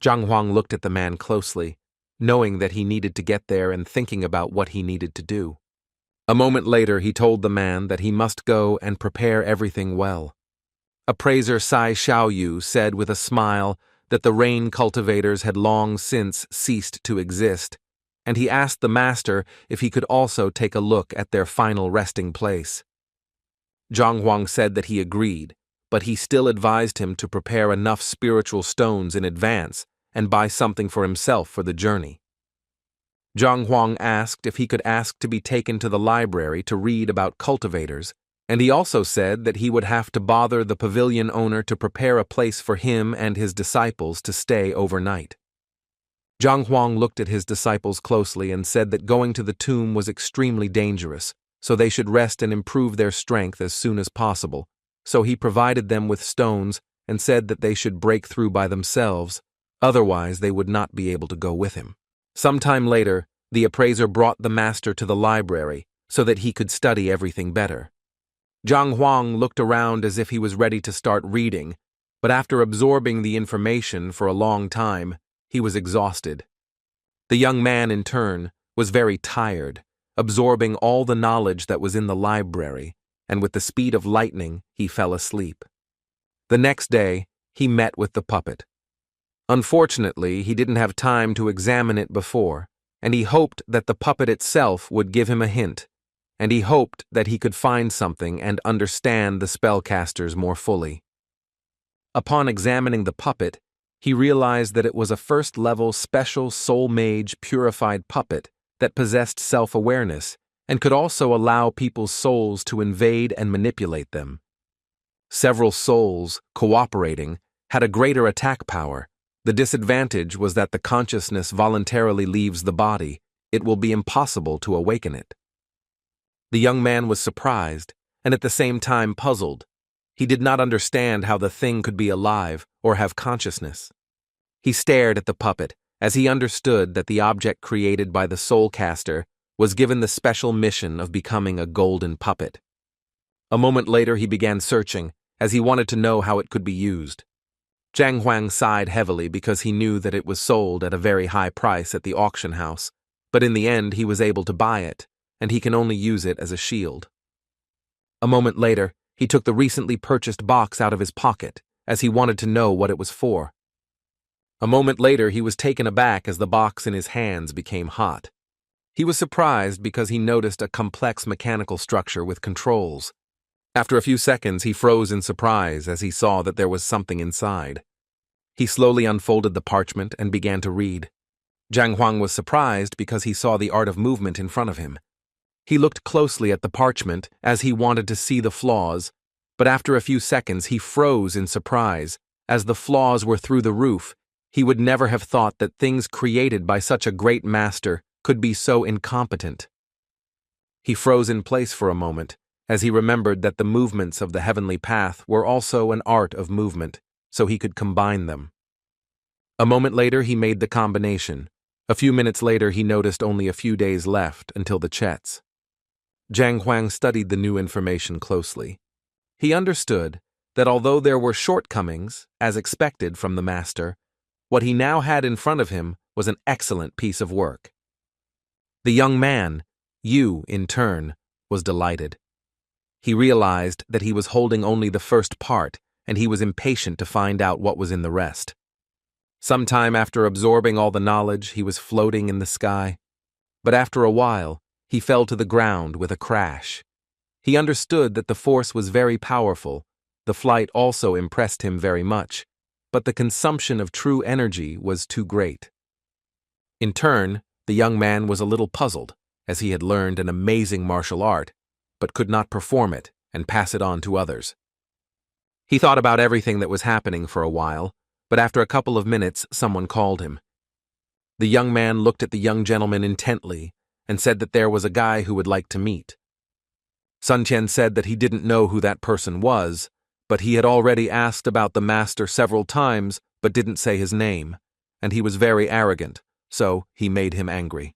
Zhang Huang looked at the man closely, knowing that he needed to get there and thinking about what he needed to do. A moment later, he told the man that he must go and prepare everything well. Appraiser Sai Xiaoyu said with a smile that the rain cultivators had long since ceased to exist, and he asked the master if he could also take a look at their final resting place. Zhang Huang said that he agreed, but he still advised him to prepare enough spiritual stones in advance and buy something for himself for the journey. Zhang Huang asked if he could ask to be taken to the library to read about cultivators, and he also said that he would have to bother the pavilion owner to prepare a place for him and his disciples to stay overnight. Zhang Huang looked at his disciples closely and said that going to the tomb was extremely dangerous, so they should rest and improve their strength as soon as possible. So he provided them with stones and said that they should break through by themselves, otherwise they would not be able to go with him. Sometime later, the appraiser brought the master to the library so that he could study everything better. Zhang Huang looked around as if he was ready to start reading, but after absorbing the information for a long time, he was exhausted. The young man, in turn, was very tired, absorbing all the knowledge that was in the library, and with the speed of lightning, he fell asleep. The next day, he met with the puppet. Unfortunately, he didn't have time to examine it before, and he hoped that the puppet itself would give him a hint, and he hoped that he could find something and understand the spellcasters more fully. Upon examining the puppet, he realized that it was a first-level special soul mage purified puppet that possessed self-awareness and could also allow people's souls to invade and manipulate them. Several souls, cooperating, had a greater attack power. The disadvantage was that the consciousness voluntarily leaves the body. It will be impossible to awaken it. The young man was surprised, and at the same time puzzled. He did not understand how the thing could be alive or have consciousness. He stared at the puppet as he understood that the object created by the soul caster was given the special mission of becoming a golden puppet. A moment later he began searching, as he wanted to know how it could be used. Zhang Huang sighed heavily because he knew that it was sold at a very high price at the auction house, but in the end he was able to buy it, and he can only use it as a shield. A moment later, he took the recently purchased box out of his pocket, as he wanted to know what it was for. A moment later, he was taken aback as the box in his hands became hot. He was surprised because he noticed a complex mechanical structure with controls. After a few seconds, he froze in surprise as he saw that there was something inside. He slowly unfolded the parchment and began to read. Zhang Huang was surprised because he saw the art of movement in front of him. He looked closely at the parchment as he wanted to see the flaws, but after a few seconds he froze in surprise, as the flaws were through the roof. He would never have thought that things created by such a great master could be so incompetent. He froze in place for a moment, as he remembered that the movements of the heavenly path were also an art of movement, so he could combine them. A moment later he made the combination. A few minutes later he noticed only a few days left until the Chets. Zhang Huang studied the new information closely. He understood that although there were shortcomings, as expected from the master, what he now had in front of him was an excellent piece of work. The young man, Yu, in turn, was delighted. He realized that he was holding only the first part, and he was impatient to find out what was in the rest. Sometime after absorbing all the knowledge, he was floating in the sky. But after a while, he fell to the ground with a crash. He understood that the force was very powerful. The flight also impressed him very much, but the consumption of true energy was too great. In turn, the young man was a little puzzled, as he had learned an amazing martial art, but could not perform it and pass it on to others. He thought about everything that was happening for a while, but after a couple of minutes, someone called him. The young man looked at the young gentleman intently and said that there was a guy who would like to meet. Sun Qian said that he didn't know who that person was, but he had already asked about the master several times but didn't say his name, and he was very arrogant, so he made him angry.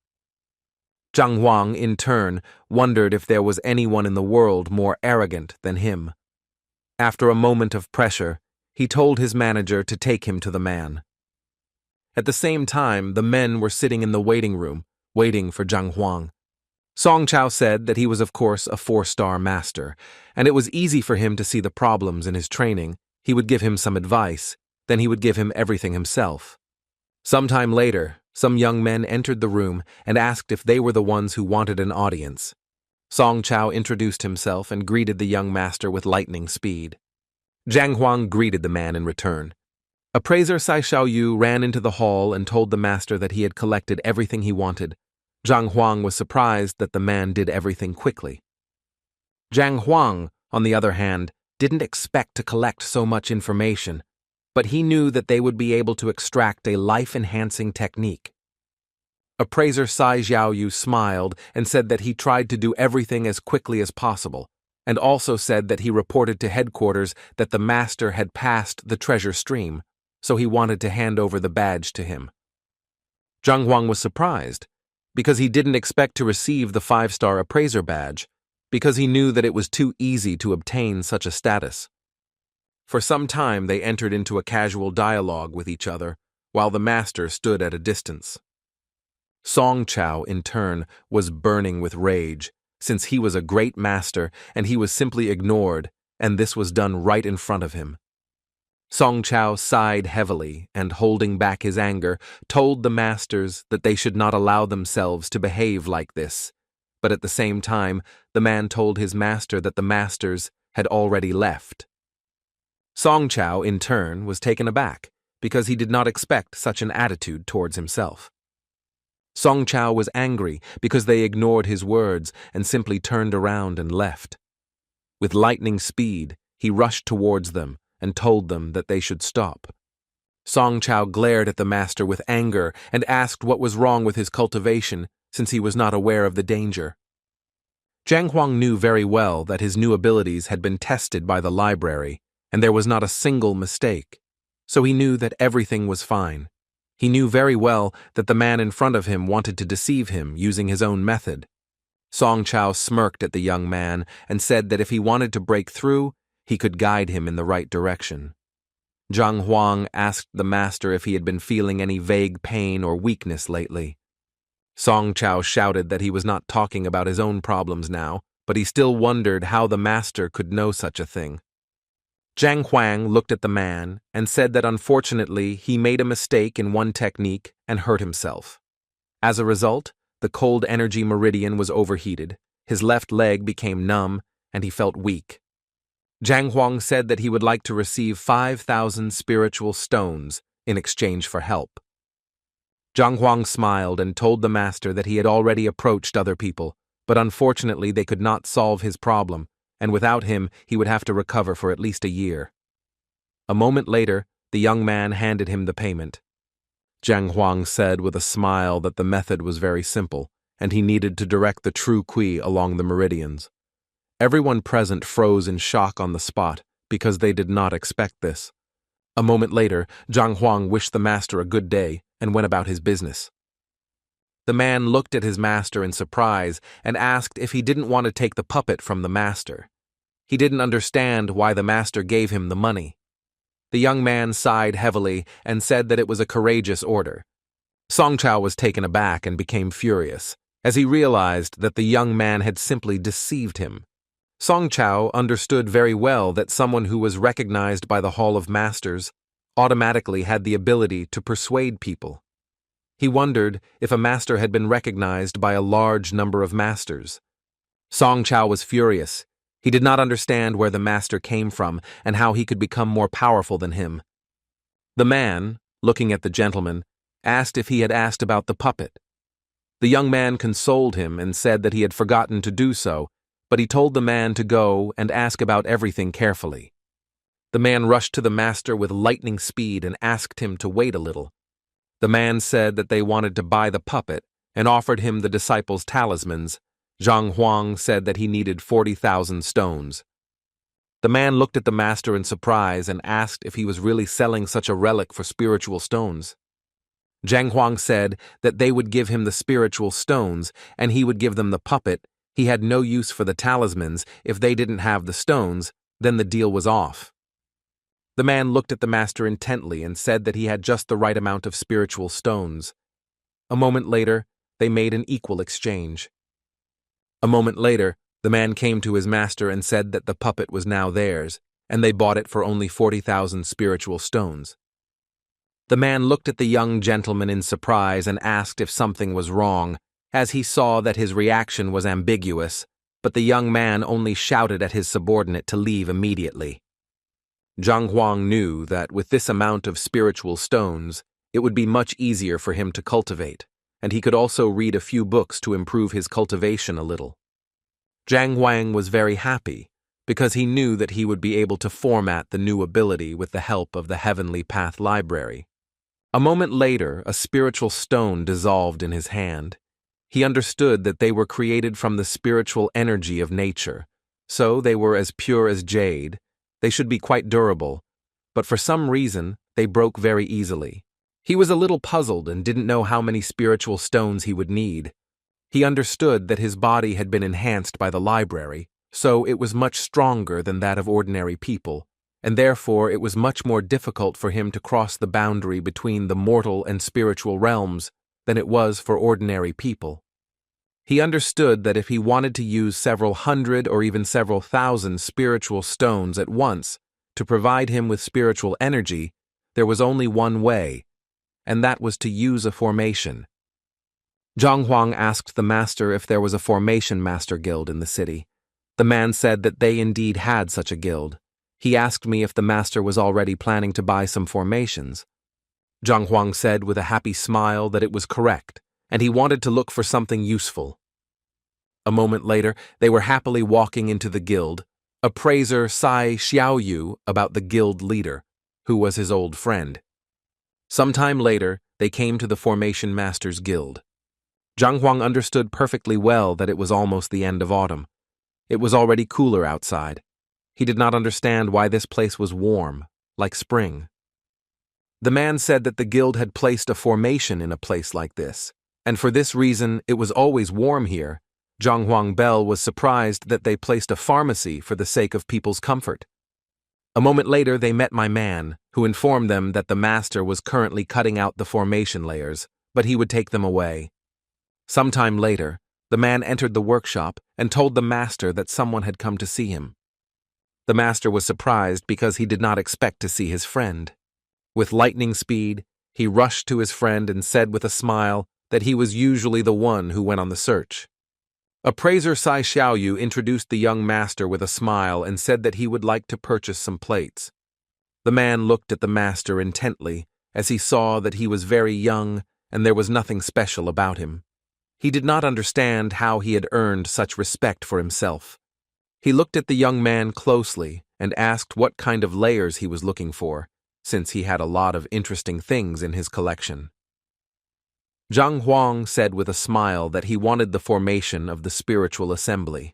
Zhang Huang, in turn, wondered if there was anyone in the world more arrogant than him. After a moment of pressure, he told his manager to take him to the man. At the same time, the men were sitting in the waiting room, waiting for Zhang Huang. Song Chao said that he was of course a 4-star master, and it was easy for him to see the problems in his training. He would give him some advice, then he would give him everything himself. Sometime later, some young men entered the room and asked if they were the ones who wanted an audience. Song Chao introduced himself and greeted the young master with lightning speed. Zhang Huang greeted the man in return. Appraiser Sai Xiaoyu ran into the hall and told the master that he had collected everything he wanted. Zhang Huang was surprised that the man did everything quickly. Zhang Huang, on the other hand, didn't expect to collect so much information, but he knew that they would be able to extract a life-enhancing technique. Appraiser Sai Xiaoyu smiled and said that he tried to do everything as quickly as possible, and also said that he reported to headquarters that the master had passed the treasure stream, so he wanted to hand over the badge to him. Zhang Huang was surprised, because he didn't expect to receive the 5-star appraiser badge, because he knew that it was too easy to obtain such a status. For some time they entered into a casual dialogue with each other, while the master stood at a distance. Song Chao, in turn, was burning with rage, since he was a great master and he was simply ignored, and this was done right in front of him. Song Chao sighed heavily and, holding back his anger, told the masters that they should not allow themselves to behave like this. But at the same time, the man told his master that the masters had already left. Song Chao, in turn, was taken aback, because he did not expect such an attitude towards himself. Song Chao was angry because they ignored his words and simply turned around and left. With lightning speed, he rushed towards them and told them that they should stop. Song Chao glared at the master with anger and asked what was wrong with his cultivation, since he was not aware of the danger. Zhang Huang knew very well that his new abilities had been tested by the library, and there was not a single mistake, so he knew that everything was fine. He knew very well that the man in front of him wanted to deceive him using his own method. Song Chao smirked at the young man and said that if he wanted to break through, he could guide him in the right direction. Zhang Huang asked the master if he had been feeling any vague pain or weakness lately. Song Chao shouted that he was not talking about his own problems now, but he still wondered how the master could know such a thing. Zhang Huang looked at the man and said that unfortunately he made a mistake in one technique and hurt himself. As a result, the cold energy meridian was overheated, his left leg became numb, and he felt weak. Zhang Huang said that he would like to receive 5,000 spiritual stones in exchange for help. Zhang Huang smiled and told the master that he had already approached other people, but unfortunately they could not solve his problem, and without him he would have to recover for at least a year. A moment later, the young man handed him the payment. Zhang Huang said with a smile that the method was very simple, and he needed to direct the true Qi along the meridians. Everyone present froze in shock on the spot, because they did not expect this. A moment later, Zhang Huang wished the master a good day and went about his business. The man looked at his master in surprise and asked if he didn't want to take the puppet from the master. He didn't understand why the master gave him the money. The young man sighed heavily and said that it was a courageous order. Song Chao was taken aback and became furious, as he realized that the young man had simply deceived him. Song Chao understood very well that someone who was recognized by the Hall of Masters automatically had the ability to persuade people. He wondered if a master had been recognized by a large number of masters. Song Chao was furious. He did not understand where the master came from and how he could become more powerful than him. The man, looking at the gentleman, asked if he had asked about the puppet. The young man consoled him and said that he had forgotten to do so, but he told the man to go and ask about everything carefully. The man rushed to the master with lightning speed and asked him to wait a little. The man said that they wanted to buy the puppet and offered him the disciples' talismans. Zhang Huang said that he needed 40,000 stones. The man looked at the master in surprise and asked if he was really selling such a relic for spiritual stones. Zhang Huang said that they would give him the spiritual stones and he would give them the puppet. He had no use for the talismans. If they didn't have the stones, then the deal was off. The man looked at the master intently and said that he had just the right amount of spiritual stones. A moment later, they made an equal exchange. A moment later, the man came to his master and said that the puppet was now theirs, and they bought it for only 40,000 spiritual stones. The man looked at the young gentleman in surprise and asked if something was wrong, as he saw that his reaction was ambiguous, but the young man only shouted at his subordinate to leave immediately. Zhang Huang knew that with this amount of spiritual stones, it would be much easier for him to cultivate, and he could also read a few books to improve his cultivation a little. Zhang Huang was very happy, because he knew that he would be able to format the new ability with the help of the Heavenly Path Library. A moment later, a spiritual stone dissolved in his hand. He understood that they were created from the spiritual energy of nature, so they were as pure as jade. They should be quite durable, but for some reason, they broke very easily. He was a little puzzled and didn't know how many spiritual stones he would need. He understood that his body had been enhanced by the library, so it was much stronger than that of ordinary people, and therefore it was much more difficult for him to cross the boundary between the mortal and spiritual realms than it was for ordinary people. He understood that if he wanted to use several hundred or even several thousand spiritual stones at once to provide him with spiritual energy, there was only one way, and that was to use a formation. Zhang Huang asked the master if there was a formation master guild in the city. The man said that they indeed had such a guild. He asked me if the master was already planning to buy some formations. Zhang Huang said with a happy smile that it was correct, and he wanted to look for something useful. A moment later, they were happily walking into the guild. Appraiser Sai Xiaoyu about the guild leader, who was his old friend. Some time later, they came to the Formation Masters Guild. Zhang Huang understood perfectly well that it was almost the end of autumn. It was already cooler outside. He did not understand why this place was warm, like spring. The man said that the guild had placed a formation in a place like this, and for this reason it was always warm here. Zhang Huang Bell was surprised that they placed a pharmacy for the sake of people's comfort. A moment later, they met my man, who informed them that the master was currently cutting out the formation layers, but he would take them away. Sometime later, the man entered the workshop and told the master that someone had come to see him. The master was surprised because he did not expect to see his friend. With lightning speed, he rushed to his friend and said with a smile that he was usually the one who went on the search. Appraiser Sai Xiaoyu introduced the young master with a smile and said that he would like to purchase some plates. The man looked at the master intently as he saw that he was very young and there was nothing special about him. He did not understand how he had earned such respect for himself. He looked at the young man closely and asked what kind of layers he was looking for, since he had a lot of interesting things in his collection. Zhang Huang said with a smile that he wanted the formation of the spiritual assembly.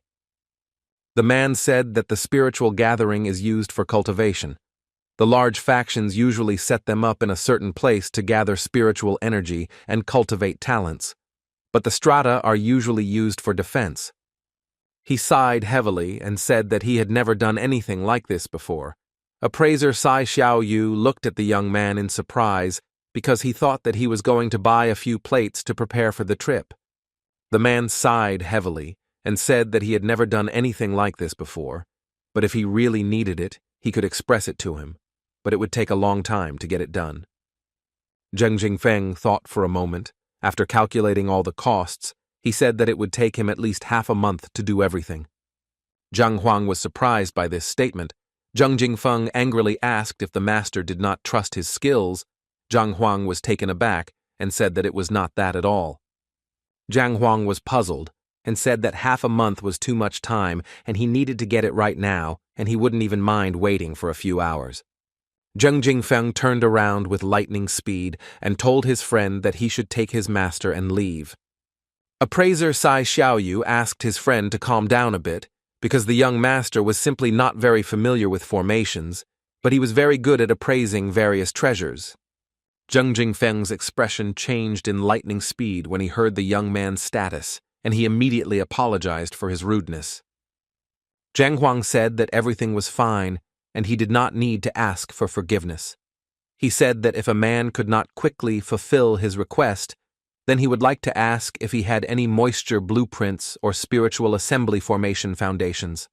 The man said that the spiritual gathering is used for cultivation. The large factions usually set them up in a certain place to gather spiritual energy and cultivate talents, but the strata are usually used for defense. He sighed heavily and said that he had never done anything like this before. Appraiser Sai Xiaoyu looked at the young man in surprise because he thought that he was going to buy a few plates to prepare for the trip. The man sighed heavily and said that he had never done anything like this before, but if he really needed it, he could express it to him, but it would take a long time to get it done. Zheng Jingfeng thought for a moment. After calculating all the costs, he said that it would take him at least half a month to do everything. Zhang Huang was surprised by this statement. Zheng Jingfeng angrily asked if the master did not trust his skills. Zhang Huang was taken aback and said that it was not that at all. Zhang Huang was puzzled and said that half a month was too much time and he needed to get it right now and he wouldn't even mind waiting for a few hours. Zheng Jingfeng turned around with lightning speed and told his friend that he should take his master and leave. Appraiser Sai Xiaoyu asked his friend to calm down a bit because the young master was simply not very familiar with formations, but he was very good at appraising various treasures. Zheng Jingfeng's expression changed in lightning speed when he heard the young man's status, and he immediately apologized for his rudeness. Zhang Huang said that everything was fine, and he did not need to ask for forgiveness. He said that if a man could not quickly fulfill his request, then he would like to ask if he had any moisture blueprints or spiritual assembly formation foundations.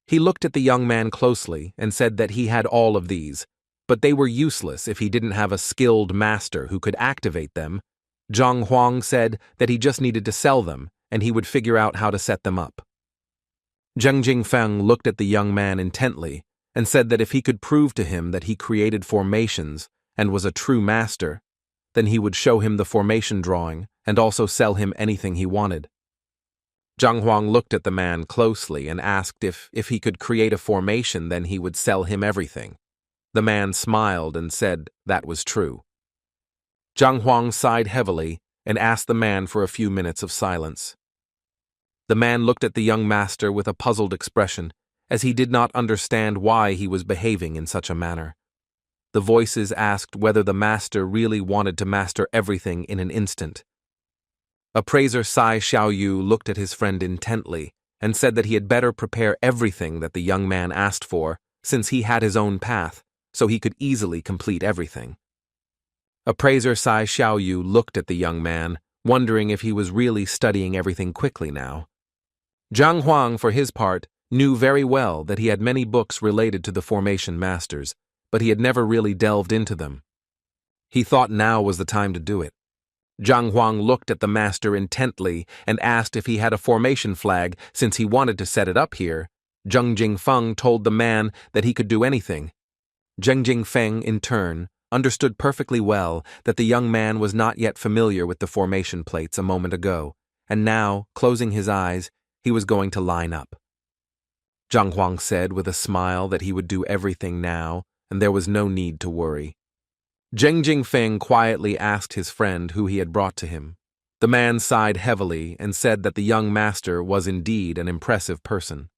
He looked at the young man closely and said that he had all of these, but they were useless if he didn't have a skilled master who could activate them. Zhang Huang said that he just needed to sell them, and he would figure out how to set them up. Zheng Jingfeng looked at the young man intently and said that if he could prove to him that he created formations and was a true master, then he would show him the formation drawing and also sell him anything he wanted. Zhang Huang looked at the man closely and asked if he could create a formation, then he would sell him everything. The man smiled and said that was true. Zhang Huang sighed heavily and asked the man for a few minutes of silence. The man looked at the young master with a puzzled expression, as he did not understand why he was behaving in such a manner. The voices asked whether the master really wanted to master everything in an instant. Appraiser Sai Xiaoyu looked at his friend intently and said that he had better prepare everything that the young man asked for, since he had his own path, so he could easily complete everything. Appraiser Sai Xiaoyu looked at the young man, wondering if he was really studying everything quickly now. Zhang Huang, for his part, knew very well that he had many books related to the formation masters, but he had never really delved into them. He thought now was the time to do it. Zhang Huang looked at the master intently and asked if he had a formation flag since he wanted to set it up here. Zheng Jingfeng told the man that he could do anything. Zheng Jingfeng, in turn, understood perfectly well that the young man was not yet familiar with the formation plates a moment ago, and now, closing his eyes, he was going to line up. Zhang Huang said with a smile that he would do everything now, and there was no need to worry. Zheng Jingfeng quietly asked his friend who he had brought to him. The man sighed heavily and said that the young master was indeed an impressive person.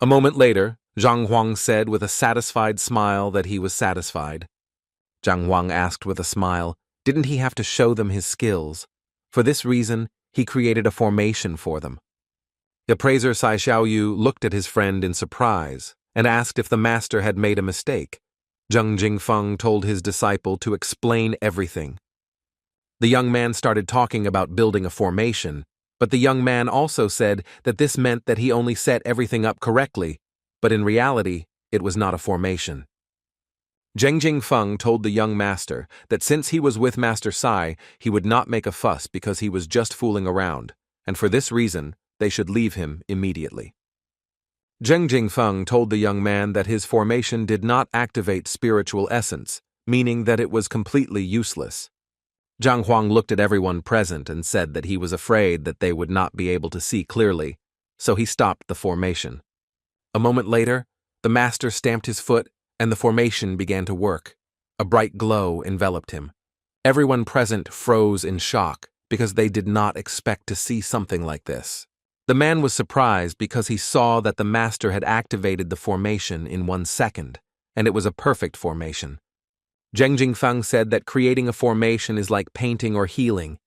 A moment later, Zhang Huang said with a satisfied smile that he was satisfied. Zhang Huang asked with a smile, didn't he have to show them his skills? For this reason, he created a formation for them. The appraiser Sai Xiaoyu looked at his friend in surprise and asked if the master had made a mistake. Zheng Jingfeng told his disciple to explain everything. The young man started talking about building a formation, but the young man also said that this meant that he only set everything up correctly, but in reality, it was not a formation. Zheng Jingfeng told the young master that since he was with Master Sai, he would not make a fuss because he was just fooling around, and for this reason, they should leave him immediately. Zheng Jingfeng told the young man that his formation did not activate spiritual essence, meaning that it was completely useless. Zhang Huang looked at everyone present and said that he was afraid that they would not be able to see clearly, so he stopped the formation. A moment later, the master stamped his foot and the formation began to work. A bright glow enveloped him. Everyone present froze in shock because they did not expect to see something like this. The man was surprised because he saw that the master had activated the formation in 1 second, and it was a perfect formation. Zheng Jingfeng said that creating a formation is like painting or healing.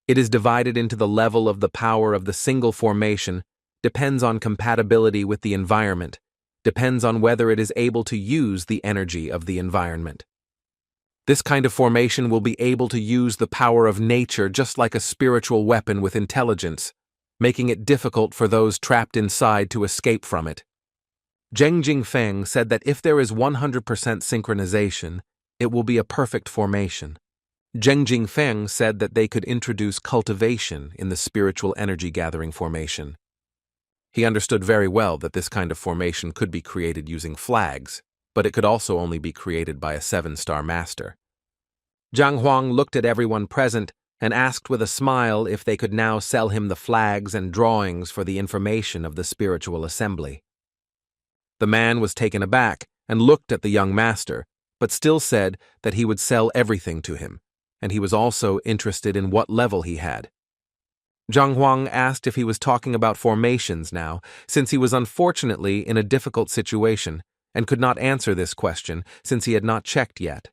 It is divided into the level of the power of the single formation, depends on compatibility with the environment, depends on whether it is able to use the energy of the environment. This kind of formation will be able to use the power of nature just like a spiritual weapon with intelligence, making it difficult for those trapped inside to escape from it. Zheng Jingfeng said that if there is 100% synchronization, it will be a perfect formation. Zheng Jingfeng said that they could introduce cultivation in the spiritual energy gathering formation. He understood very well that this kind of formation could be created using flags, but it could also only be created by a 7-star master. Zhang Huang looked at everyone present and asked with a smile if they could now sell him the flags and drawings for the information of the spiritual assembly. The man was taken aback and looked at the young master, but still said that he would sell everything to him, and he was also interested in what level he had. Zhang Huang asked if he was talking about formations now, since he was unfortunately in a difficult situation and could not answer this question since he had not checked yet.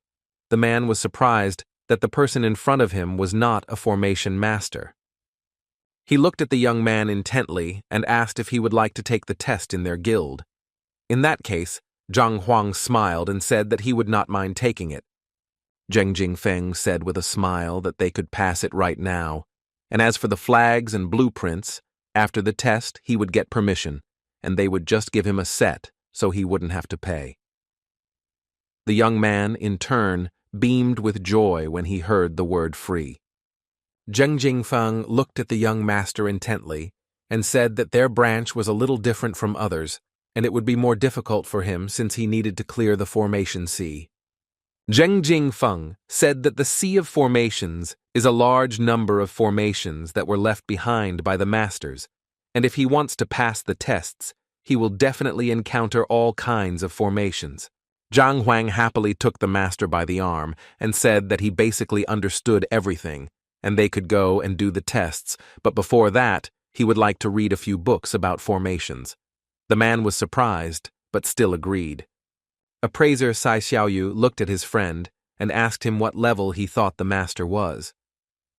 The man was surprised that the person in front of him was not a formation master. He looked at the young man intently and asked if he would like to take the test in their guild. In that case, Zhang Huang smiled and said that he would not mind taking it. Zheng Jingfeng said with a smile that they could pass it right now, and as for the flags and blueprints, after the test he would get permission, and they would just give him a set so he wouldn't have to pay. The young man, in turn, beamed with joy when he heard the word free. Zheng Jingfeng looked at the young master intently and said that their branch was a little different from others, and it would be more difficult for him since he needed to clear the formation sea. Zheng Jingfeng said that the sea of formations is a large number of formations that were left behind by the masters, and if he wants to pass the tests, he will definitely encounter all kinds of formations. Zhang Huang happily took the master by the arm and said that he basically understood everything, and they could go and do the tests, but before that, he would like to read a few books about formations. The man was surprised, but still agreed. Appraiser Sai Xiaoyu looked at his friend and asked him what level he thought the master was.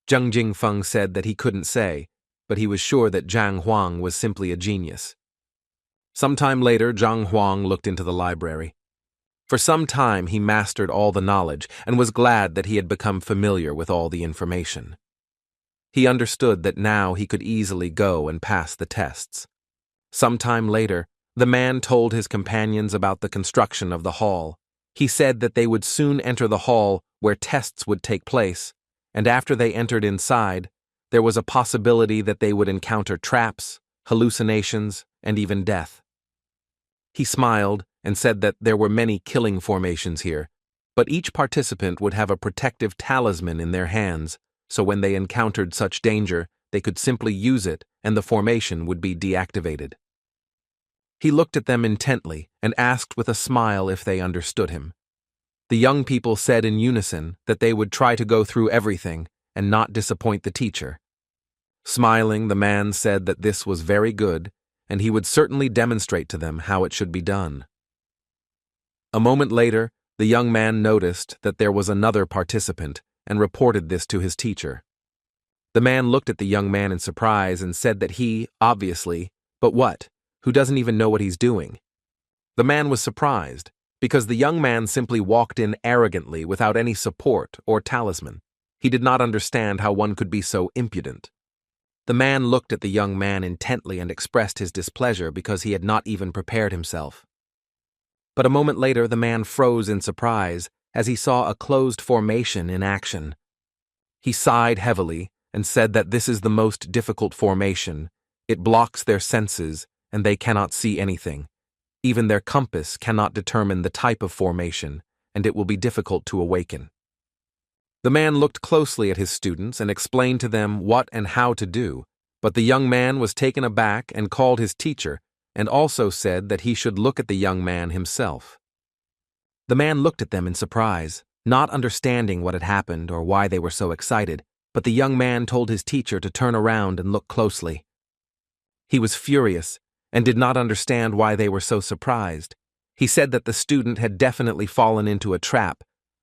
Zheng Jingfeng said that he couldn't say, but he was sure that Zhang Huang was simply a genius. Sometime later, Zhang Huang looked into the library. For some time he mastered all the knowledge and was glad that he had become familiar with all the information. He understood that now he could easily go and pass the tests. Sometime later, the man told his companions about the construction of the hall. He said that they would soon enter the hall where tests would take place, and after they entered inside, there was a possibility that they would encounter traps, hallucinations, and even death. He smiled and said that there were many killing formations here, but each participant would have a protective talisman in their hands, so when they encountered such danger, they could simply use it and the formation would be deactivated. He looked at them intently and asked with a smile if they understood him. The young people said in unison that they would try to go through everything and not disappoint the teacher. Smiling, the man said that this was very good, and he would certainly demonstrate to them how it should be done. A moment later, the young man noticed that there was another participant and reported this to his teacher. The man looked at the young man in surprise and said that he, obviously, but what? Who doesn't even know what he's doing? The man was surprised, because the young man simply walked in arrogantly without any support or talisman. He did not understand how one could be so impudent. The man looked at the young man intently and expressed his displeasure because he had not even prepared himself. But a moment later, the man froze in surprise as he saw a closed formation in action. He sighed heavily and said that this is the most difficult formation. It blocks their senses, and they cannot see anything. Even their compass cannot determine the type of formation, and it will be difficult to awaken. The man looked closely at his students and explained to them what and how to do, but the young man was taken aback and called his teacher, and also said that he should look at the young man himself. The man looked at them in surprise, not understanding what had happened or why they were so excited, but the young man told his teacher to turn around and look closely. He was furious and did not understand why they were so surprised. He said that the student had definitely fallen into a trap,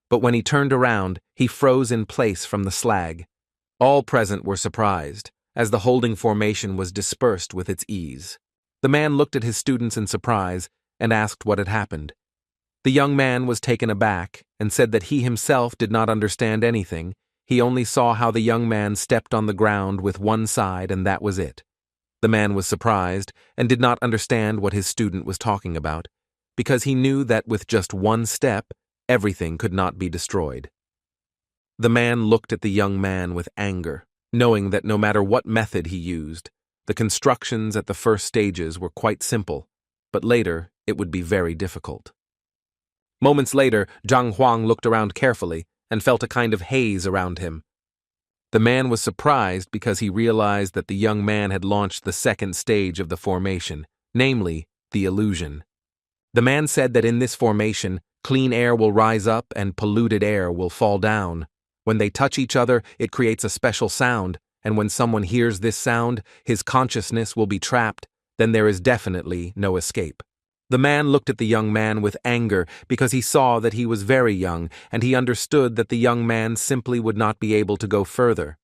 but when he turned around, he froze in place from the slag. All present were surprised, as the holding formation was dispersed with its ease. The man looked at his students in surprise and asked what had happened. The young man was taken aback and said that he himself did not understand anything. He only saw how the young man stepped on the ground with one side, and that was it. The man was surprised and did not understand what his student was talking about, because he knew that with just one step, everything could not be destroyed. The man looked at the young man with anger, knowing that no matter what method he used, the constructions at the first stages were quite simple, but later it would be very difficult. Moments later, Zhang Huang looked around carefully and felt a kind of haze around him. The man was surprised because he realized that the young man had launched the second stage of the formation, namely, the illusion. The man said that in this formation, clean air will rise up and polluted air will fall down. When they touch each other, it creates a special sound, and when someone hears this sound, his consciousness will be trapped. Then there is definitely no escape. The man looked at the young man with anger because he saw that he was very young, and he understood that the young man simply would not be able to go further.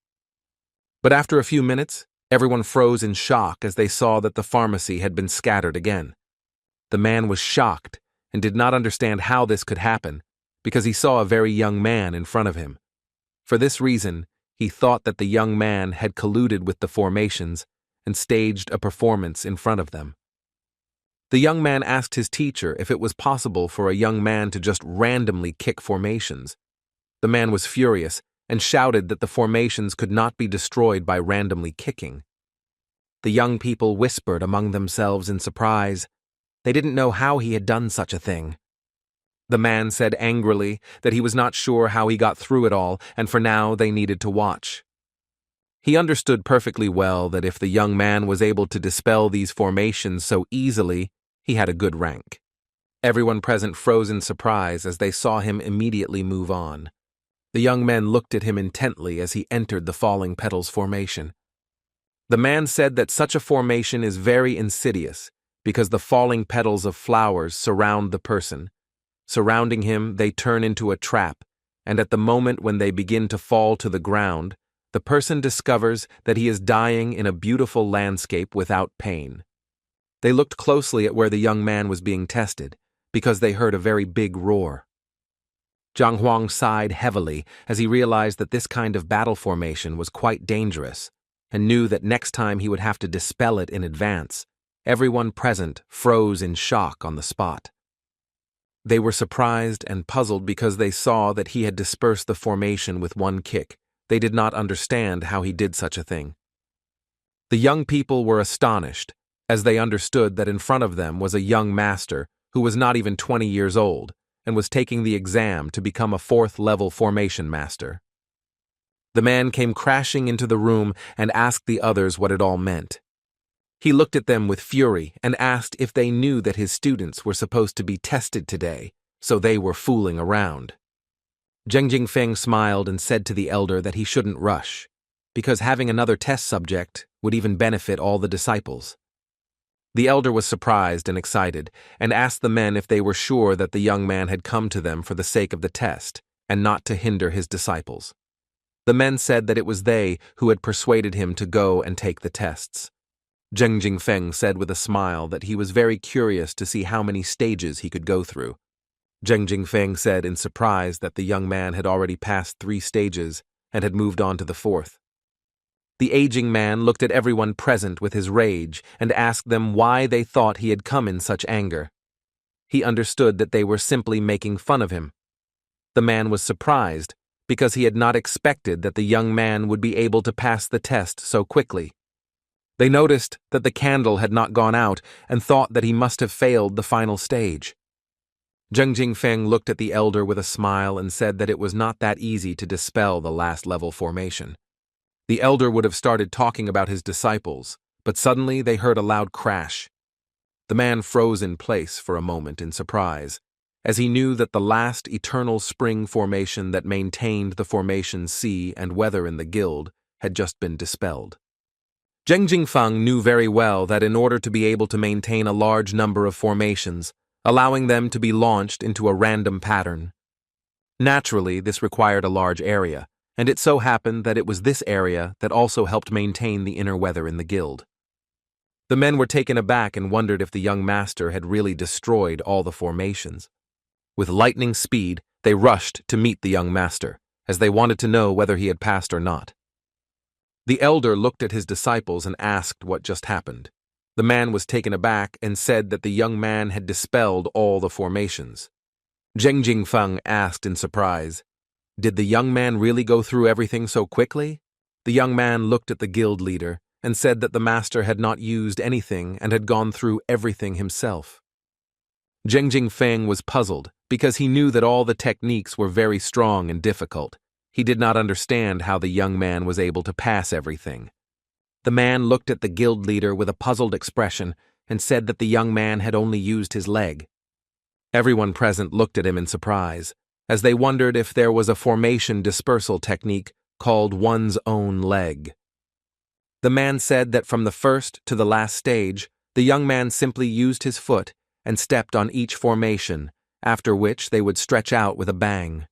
But after a few minutes, everyone froze in shock as they saw that the pharmacy had been scattered again. The man was shocked and did not understand how this could happen, because he saw a very young man in front of him. For this reason, he thought that the young man had colluded with the formations and staged a performance in front of them. The young man asked his teacher if it was possible for a young man to just randomly kick formations. The man was furious and shouted that the formations could not be destroyed by randomly kicking. The young people whispered among themselves in surprise. They didn't know how he had done such a thing. The man said angrily that he was not sure how he got through it all, and for now they needed to watch. He understood perfectly well that if the young man was able to dispel these formations so easily, he had a good rank. Everyone present froze in surprise as they saw him immediately move on. The young men looked at him intently as he entered the falling petals formation. The man said that such a formation is very insidious because the falling petals of flowers surround the person. Surrounding him, they turn into a trap, and at the moment when they begin to fall to the ground, the person discovers that he is dying in a beautiful landscape without pain. They looked closely at where the young man was being tested, because they heard a very big roar. Zhang Huang sighed heavily as he realized that this kind of battle formation was quite dangerous, and knew that next time he would have to dispel it in advance. Everyone present froze in shock on the spot. They were surprised and puzzled because they saw that he had dispersed the formation with one kick. They did not understand how he did such a thing. The young people were astonished, as they understood that in front of them was a young master who was not even 20 years old and was taking the exam to become a 4th-level formation master. The man came crashing into the room and asked the others what it all meant. He looked at them with fury and asked if they knew that his students were supposed to be tested today, so they were fooling around. Zheng Jingfeng smiled and said to the elder that he shouldn't rush, because having another test subject would even benefit all the disciples. The elder was surprised and excited, and asked the men if they were sure that the young man had come to them for the sake of the test, and not to hinder his disciples. The men said that it was they who had persuaded him to go and take the tests. Zheng Jingfeng said with a smile that he was very curious to see how many stages he could go through. Zheng Jingfeng said in surprise that the young man had already passed 3 stages and had moved on to the 4th. The aging man looked at everyone present with his rage and asked them why they thought he had come in such anger. He understood that they were simply making fun of him. The man was surprised because he had not expected that the young man would be able to pass the test so quickly. They noticed that the candle had not gone out and thought that he must have failed the final stage. Zheng Jingfeng looked at the elder with a smile and said that it was not that easy to dispel the last level formation. The elder would have started talking about his disciples, but suddenly they heard a loud crash. The man froze in place for a moment in surprise, as he knew that the last eternal spring formation that maintained the formation sea and weather in the guild had just been dispelled. Zheng Jingfeng knew very well that in order to be able to maintain a large number of formations, allowing them to be launched into a random pattern, naturally this required a large area, and it so happened that it was this area that also helped maintain the inner weather in the guild. The men were taken aback and wondered if the young master had really destroyed all the formations. With lightning speed, they rushed to meet the young master, as they wanted to know whether he had passed or not. The elder looked at his disciples and asked what just happened. The man was taken aback and said that the young man had dispelled all the formations. Zheng Jingfeng asked in surprise, "Did the young man really go through everything so quickly?" The young man looked at the guild leader and said that the master had not used anything and had gone through everything himself. Zheng Jingfeng was puzzled because he knew that all the techniques were very strong and difficult. He did not understand how the young man was able to pass everything. The man looked at the guild leader with a puzzled expression and said that the young man had only used his leg. Everyone present looked at him in surprise, as they wondered if there was a formation dispersal technique called one's own leg. The man said that from the first to the last stage, the young man simply used his foot and stepped on each formation, after which they would stretch out with a bang.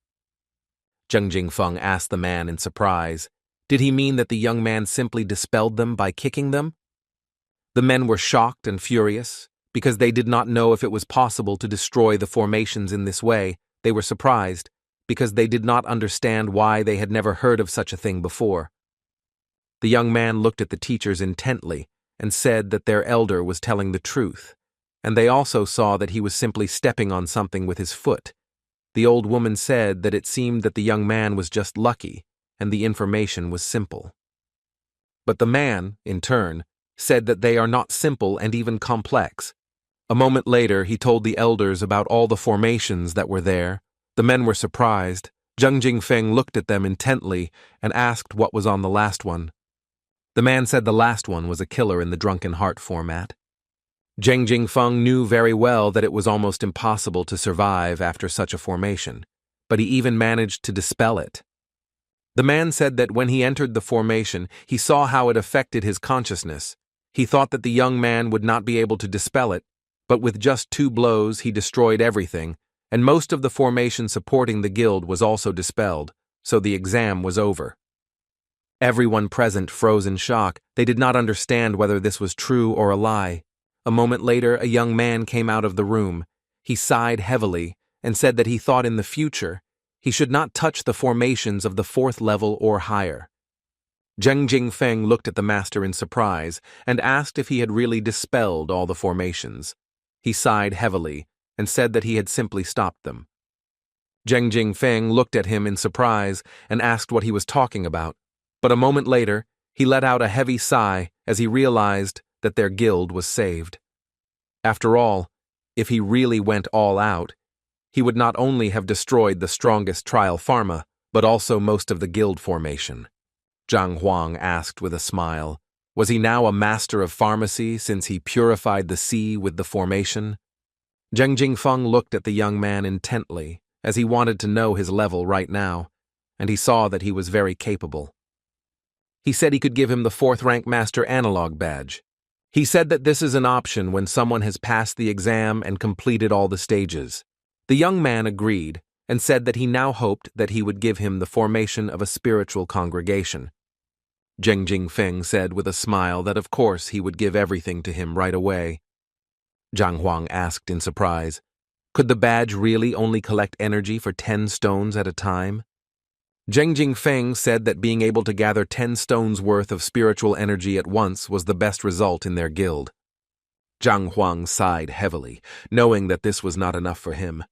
Zheng Jingfeng asked the man in surprise, did he mean that the young man simply dispelled them by kicking them? The men were shocked and furious, because they did not know if it was possible to destroy the formations in this way. They were surprised, because they did not understand why they had never heard of such a thing before. The young man looked at the teachers intently and said that their elder was telling the truth, and they also saw that he was simply stepping on something with his foot. The old woman said that it seemed that the young man was just lucky, and the information was simple. But the man, in turn, said that they are not simple and even complex. A moment later, he told the elders about all the formations that were there. The men were surprised. Zheng Jingfeng looked at them intently and asked what was on the last one. The man said the last one was a killer in the drunken heart format. Zheng Jingfeng knew very well that it was almost impossible to survive after such a formation, but he even managed to dispel it. The man said that when he entered the formation, he saw how it affected his consciousness. He thought that the young man would not be able to dispel it, but with just 2 blows he destroyed everything, and most of the formation supporting the guild was also dispelled, so the exam was over. Everyone present froze in shock. They did not understand whether this was true or a lie. A moment later, a young man came out of the room. He sighed heavily and said that he thought in the future he should not touch the formations of the 4th level or higher. Zheng Jingfeng looked at the master in surprise and asked if he had really dispelled all the formations. He sighed heavily and said that he had simply stopped them. Zheng Jingfeng looked at him in surprise and asked what he was talking about, but a moment later, he let out a heavy sigh as he realized that their guild was saved. After all, if he really went all out, he would not only have destroyed the strongest trial pharma, but also most of the guild formation. Zhang Huang asked with a smile, was he now a master of pharmacy since he purified the sea with the formation? Zheng Jingfeng looked at the young man intently, as he wanted to know his level right now, and he saw that he was very capable. He said he could give him the 4th rank master analog badge. He said that this is an option when someone has passed the exam and completed all the stages. The young man agreed and said that he now hoped that he would give him the formation of a spiritual congregation. Zheng Jingfeng said with a smile that of course he would give everything to him right away. Zhang Huang asked in surprise, could the badge really only collect energy for 10 stones at a time? Zheng Jingfeng said that being able to gather 10 stones worth of spiritual energy at once was the best result in their guild. Zhang Huang sighed heavily, knowing that this was not enough for him.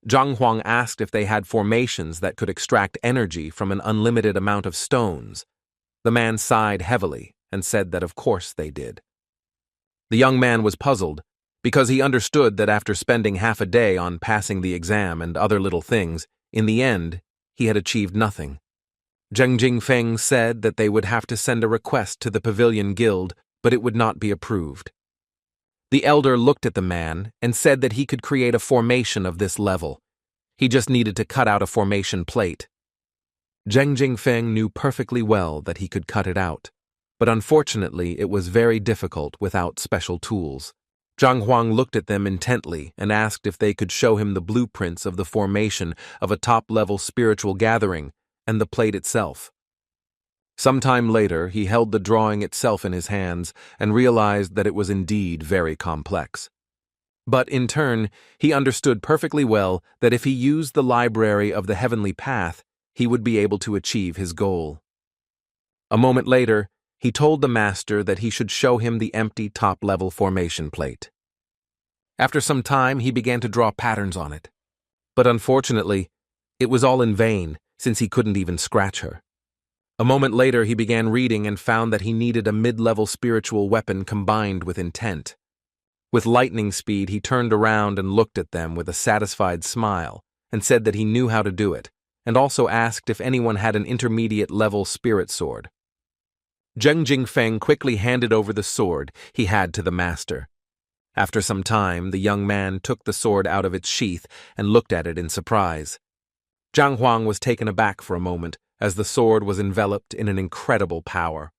Zhang Huang asked if they had formations that could extract energy from an unlimited amount of stones. The man sighed heavily and said that of course they did. The young man was puzzled, because he understood that after spending half a day on passing the exam and other little things, in the end, he had achieved nothing. Zheng Jingfeng said that they would have to send a request to the Pavilion Guild, but it would not be approved. The elder looked at the man and said that he could create a formation of this level. He just needed to cut out a formation plate. Zheng Jingfeng knew perfectly well that he could cut it out, but unfortunately it was very difficult without special tools. Zhang Huang looked at them intently and asked if they could show him the blueprints of the formation of a top-level spiritual gathering and the plate itself. Sometime later, he held the drawing itself in his hands and realized that it was indeed very complex. But in turn, he understood perfectly well that if he used the library of the heavenly path, he would be able to achieve his goal. A moment later, he told the master that he should show him the empty top-level formation plate. After some time, he began to draw patterns on it. But unfortunately, it was all in vain, since he couldn't even scratch her. A moment later, he began reading and found that he needed a mid-level spiritual weapon combined with intent. With lightning speed, he turned around and looked at them with a satisfied smile and said that he knew how to do it, and also asked if anyone had an intermediate-level spirit sword. Zheng Jingfeng quickly handed over the sword he had to the master. After some time, the young man took the sword out of its sheath and looked at it in surprise. Zhang Huang was taken aback for a moment, as the sword was enveloped in an incredible power.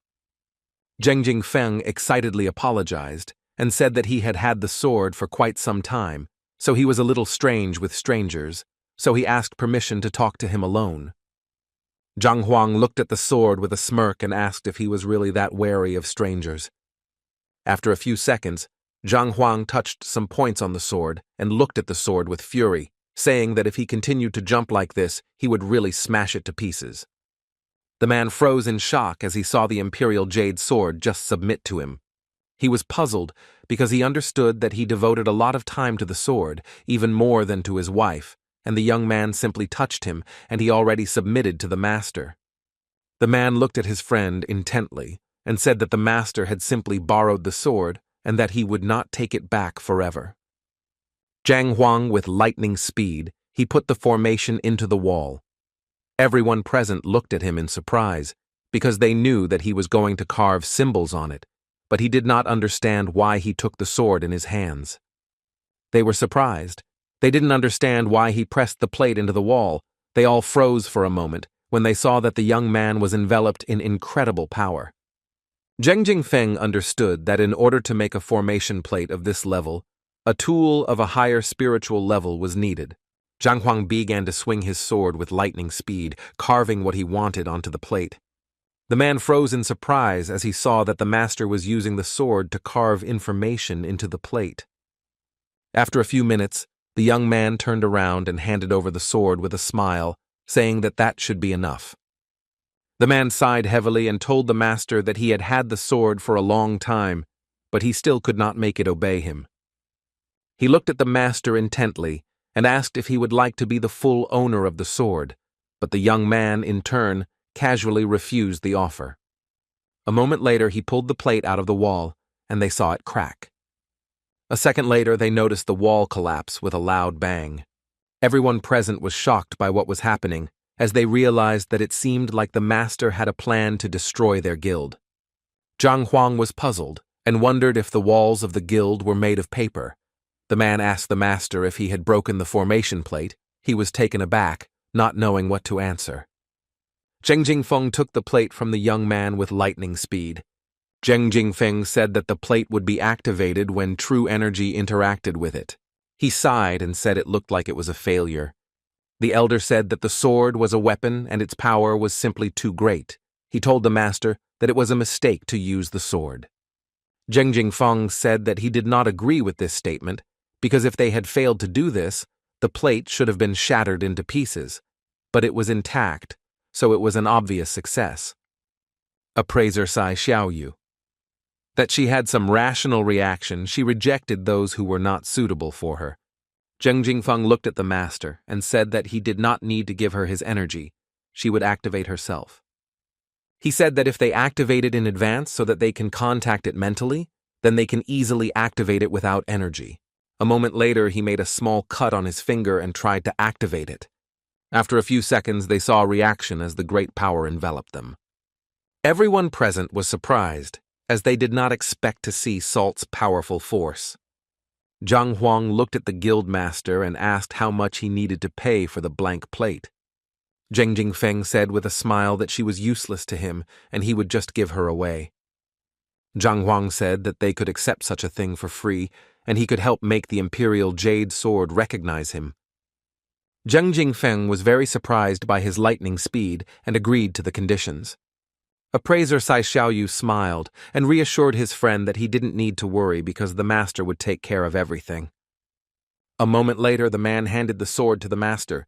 Zheng Jingfeng excitedly apologized and said that he had had the sword for quite some time, so he was a little strange with strangers, so he asked permission to talk to him alone. Zhang Huang looked at the sword with a smirk and asked if he was really that wary of strangers. After a few seconds, Zhang Huang touched some points on the sword and looked at the sword with fury, saying that if he continued to jump like this, he would really smash it to pieces. The man froze in shock as he saw the Imperial Jade sword just submit to him. He was puzzled because he understood that he devoted a lot of time to the sword, even more than to his wife, and the young man simply touched him, and he already submitted to the master. The man looked at his friend intently and said that the master had simply borrowed the sword and that he would not take it back forever. Zhang Huang, with lightning speed, he put the formation into the wall. Everyone present looked at him in surprise, because they knew that he was going to carve symbols on it, but he did not understand why he took the sword in his hands. They were surprised. They didn't understand why he pressed the plate into the wall. They all froze for a moment when they saw that the young man was enveloped in incredible power. Zheng Jingfeng understood that in order to make a formation plate of this level, a tool of a higher spiritual level was needed. Zhang Huang began to swing his sword with lightning speed, carving what he wanted onto the plate. The man froze in surprise as he saw that the master was using the sword to carve information into the plate. After a few minutes, the young man turned around and handed over the sword with a smile, saying that that should be enough. The man sighed heavily and told the master that he had had the sword for a long time, but he still could not make it obey him. He looked at the master intently and asked if he would like to be the full owner of the sword, but the young man, in turn, casually refused the offer. A moment later, he pulled the plate out of the wall, and they saw it crack. A second later, they noticed the wall collapse with a loud bang. Everyone present was shocked by what was happening, as they realized that it seemed like the master had a plan to destroy their guild. Zhang Huang was puzzled and wondered if the walls of the guild were made of paper. The man asked the master if he had broken the formation plate. He was taken aback, not knowing what to answer. Zheng Jingfeng took the plate from the young man with lightning speed. Zheng Jingfeng said that the plate would be activated when true energy interacted with it. He sighed and said it looked like it was a failure. The elder said that the sword was a weapon and its power was simply too great. He told the master that it was a mistake to use the sword. Zheng Jingfeng said that he did not agree with this statement because if they had failed to do this, the plate should have been shattered into pieces, but it was intact, so it was an obvious success. Appraiser Sai Xiaoyu. That she had some rational reaction, she rejected those who were not suitable for her. Zheng Jingfeng looked at the master and said that he did not need to give her his energy. She would activate herself. He said that if they activate it in advance so that they can contact it mentally, then they can easily activate it without energy. A moment later, he made a small cut on his finger and tried to activate it. After a few seconds, they saw a reaction as the great power enveloped them. Everyone present was surprised, as they did not expect to see Salt's powerful force. Zhang Huang looked at the guildmaster and asked how much he needed to pay for the blank plate. Zheng Jingfeng said with a smile that she was useless to him and he would just give her away. Zhang Huang said that they could accept such a thing for free and he could help make the Imperial Jade Sword recognize him. Zheng Jingfeng was very surprised by his lightning speed and agreed to the conditions. Appraiser Sai Xiaoyu smiled and reassured his friend that he didn't need to worry because the master would take care of everything. A moment later, the man handed the sword to the master.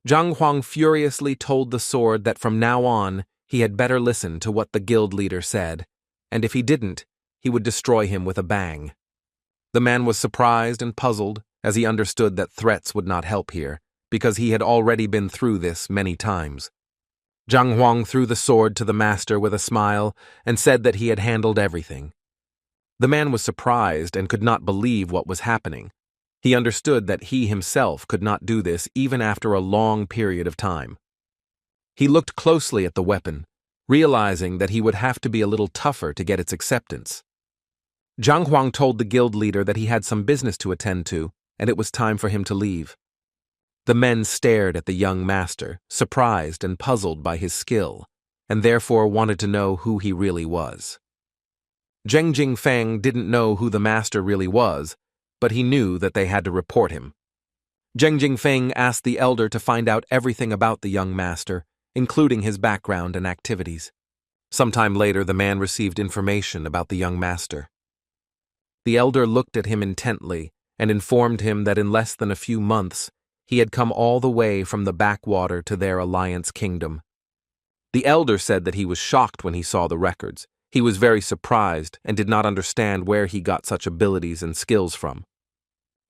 Zhang Huang furiously told the sword that from now on, he had better listen to what the guild leader said, and if he didn't, he would destroy him with a bang. The man was surprised and puzzled as he understood that threats would not help here, because he had already been through this many times. Zhang Huang threw the sword to the master with a smile and said that he had handled everything. The man was surprised and could not believe what was happening. He understood that he himself could not do this even after a long period of time. He looked closely at the weapon, realizing that he would have to be a little tougher to get its acceptance. Zhang Huang told the guild leader that he had some business to attend to, and it was time for him to leave. The men stared at the young master, surprised and puzzled by his skill, and therefore wanted to know who he really was. Zheng Jingfeng didn't know who the master really was, but he knew that they had to report him. Zheng Jingfeng asked the elder to find out everything about the young master, including his background and activities. Sometime later, the man received information about the young master. The elder looked at him intently and informed him that in less than a few months, he had come all the way from the backwater to their alliance kingdom. The elder said that he was shocked when he saw the records. He was very surprised and did not understand where he got such abilities and skills from.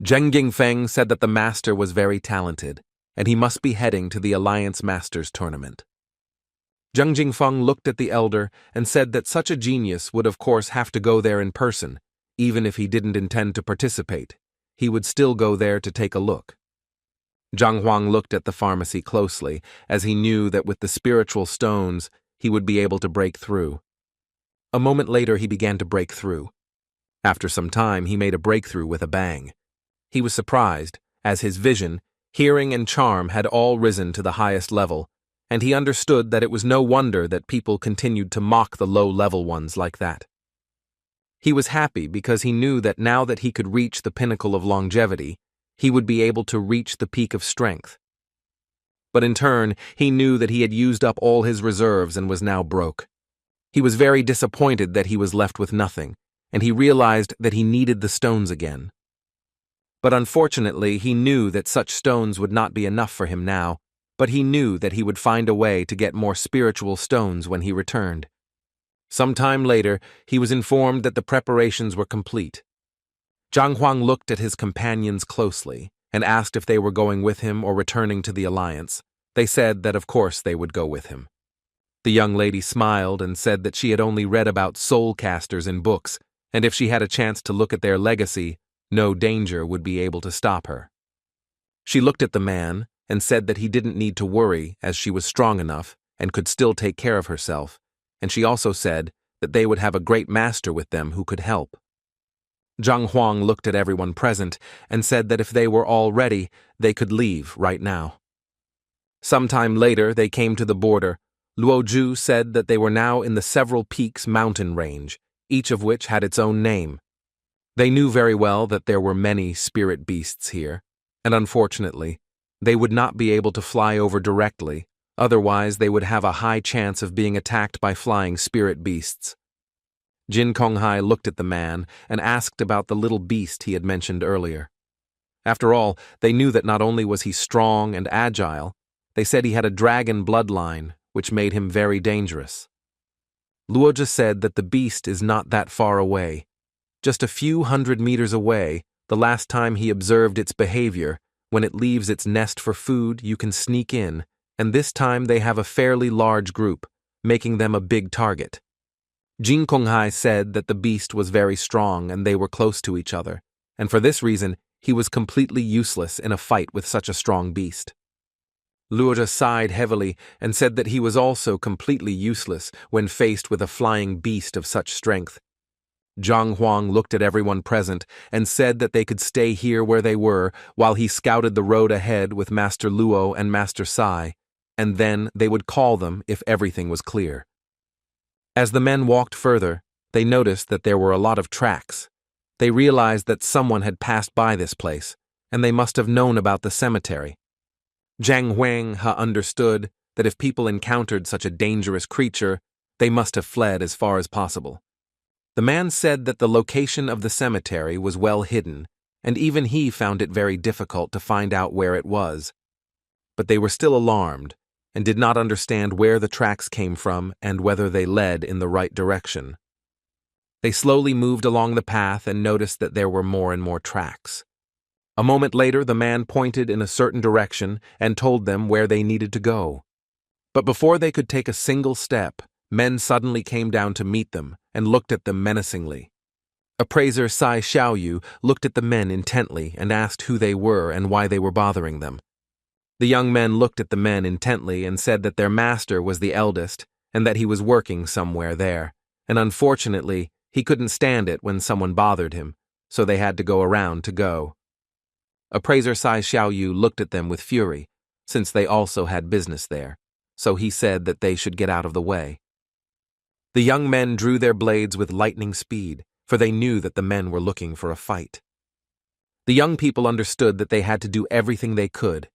Zheng Jingfeng said that the master was very talented, and he must be heading to the Alliance Masters tournament. Zheng Jingfeng looked at the elder and said that such a genius would of course have to go there in person, even if he didn't intend to participate. He would still go there to take a look. Zhang Huang looked at the pharmacy closely, as he knew that with the spiritual stones, he would be able to break through. A moment later, he began to break through. After some time, he made a breakthrough with a bang. He was surprised, as his vision, hearing, and charm had all risen to the highest level, and he understood that it was no wonder that people continued to mock the low-level ones like that. He was happy because he knew that now that he could reach the pinnacle of longevity, he would be able to reach the peak of strength. But in turn, he knew that he had used up all his reserves and was now broke. He was very disappointed that he was left with nothing, and he realized that he needed the stones again. But unfortunately, he knew that such stones would not be enough for him now, but he knew that he would find a way to get more spiritual stones when he returned. Some time later, he was informed that the preparations were complete. Zhang Huang looked at his companions closely and asked if they were going with him or returning to the alliance. They said that of course they would go with him. The young lady smiled and said that she had only read about soul casters in books, and if she had a chance to look at their legacy, no danger would be able to stop her. She looked at the man and said that he didn't need to worry as she was strong enough and could still take care of herself, and she also said that they would have a great master with them who could help. Zhang Huang looked at everyone present and said that if they were all ready, they could leave right now. Sometime later, they came to the border. Luo Zhu said that they were now in the Several Peaks mountain range, each of which had its own name. They knew very well that there were many spirit beasts here, and unfortunately, they would not be able to fly over directly, Otherwise, they would have a high chance of being attacked by flying spirit beasts. Jin Konghai looked at the man and asked about the little beast he had mentioned earlier. After all, they knew that not only was he strong and agile, they said he had a dragon bloodline, which made him very dangerous. Luoja said that the beast is not that far away. Just a few 100 meters away, the last time he observed its behavior, when it leaves its nest for food, you can sneak in, and this time they have a fairly large group, making them a big target. Jin Konghai said that the beast was very strong and they were close to each other, and for this reason, he was completely useless in a fight with such a strong beast. Luoja sighed heavily and said that he was also completely useless when faced with a flying beast of such strength. Zhang Huang looked at everyone present and said that they could stay here where they were while he scouted the road ahead with Master Luo and Master Sai, and then they would call them if everything was clear. As the men walked further, they noticed that there were a lot of tracks. They realized that someone had passed by this place, and they must have known about the cemetery. Zhang Huang understood that if people encountered such a dangerous creature, they must have fled as far as possible. The man said that the location of the cemetery was well hidden, and even he found it very difficult to find out where it was. But they were still alarmed, and did not understand where the tracks came from and whether they led in the right direction. They slowly moved along the path and noticed that there were more and more tracks. A moment later, the man pointed in a certain direction and told them where they needed to go. But before they could take a single step, men suddenly came down to meet them and looked at them menacingly. Appraiser Sai Xiaoyu looked at the men intently and asked who they were and why they were bothering them. The young men looked at the men intently and said that their master was the eldest and that he was working somewhere there, and unfortunately, he couldn't stand it when someone bothered him, so they had to go around to go. Appraiser Sai Xiaoyu looked at them with fury, since they also had business there, so he said that they should get out of the way. The young men drew their blades with lightning speed, for they knew that the men were looking for a fight. The young people understood that they had to do everything they could,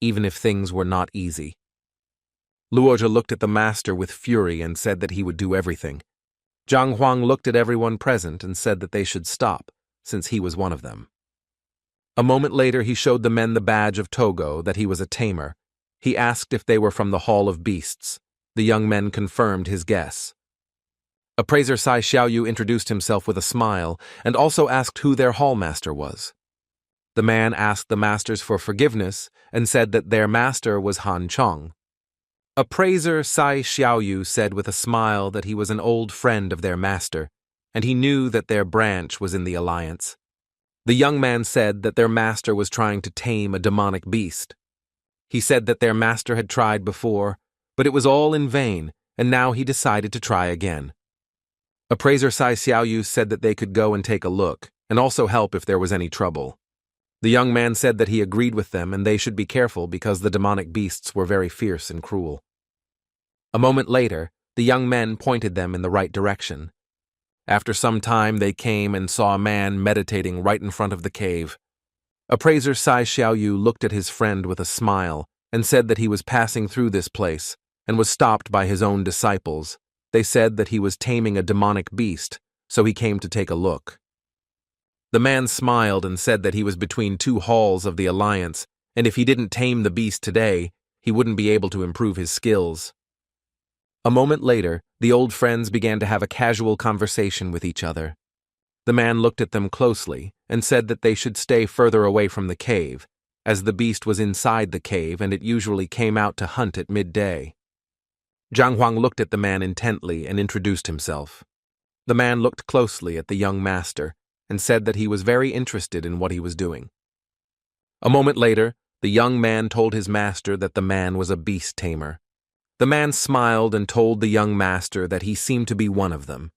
even if things were not easy. Luoja looked at the master with fury and said that he would do everything. Zhang Huang looked at everyone present and said that they should stop, since he was one of them. A moment later, he showed the men the badge of Togo that he was a tamer. He asked if they were from the Hall of Beasts. The young men confirmed his guess. Appraiser Sai Xiaoyu introduced himself with a smile and also asked who their hallmaster was. The man asked the masters for forgiveness and said that their master was Han Chong. Appraiser Sai Xiaoyu said with a smile that he was an old friend of their master, and he knew that their branch was in the alliance. The young man said that their master was trying to tame a demonic beast. He said that their master had tried before, but it was all in vain, and now he decided to try again. Appraiser Sai Xiaoyu said that they could go and take a look, and also help if there was any trouble. The young man said that he agreed with them and they should be careful because the demonic beasts were very fierce and cruel. A moment later, the young men pointed them in the right direction. After some time, they came and saw a man meditating right in front of the cave. Appraiser Sai Xiaoyu looked at his friend with a smile and said that he was passing through this place and was stopped by his own disciples. They said that he was taming a demonic beast, so he came to take a look. The man smiled and said that he was between two halls of the Alliance, and if he didn't tame the beast today, he wouldn't be able to improve his skills. A moment later, the old friends began to have a casual conversation with each other. The man looked at them closely and said that they should stay further away from the cave, as the beast was inside the cave and it usually came out to hunt at midday. Zhang Huang looked at the man intently and introduced himself. The man looked closely at the young master and said that he was very interested in what he was doing. A moment later, the young man told his master that the man was a beast tamer. The man smiled and told the young master that he seemed to be one of them.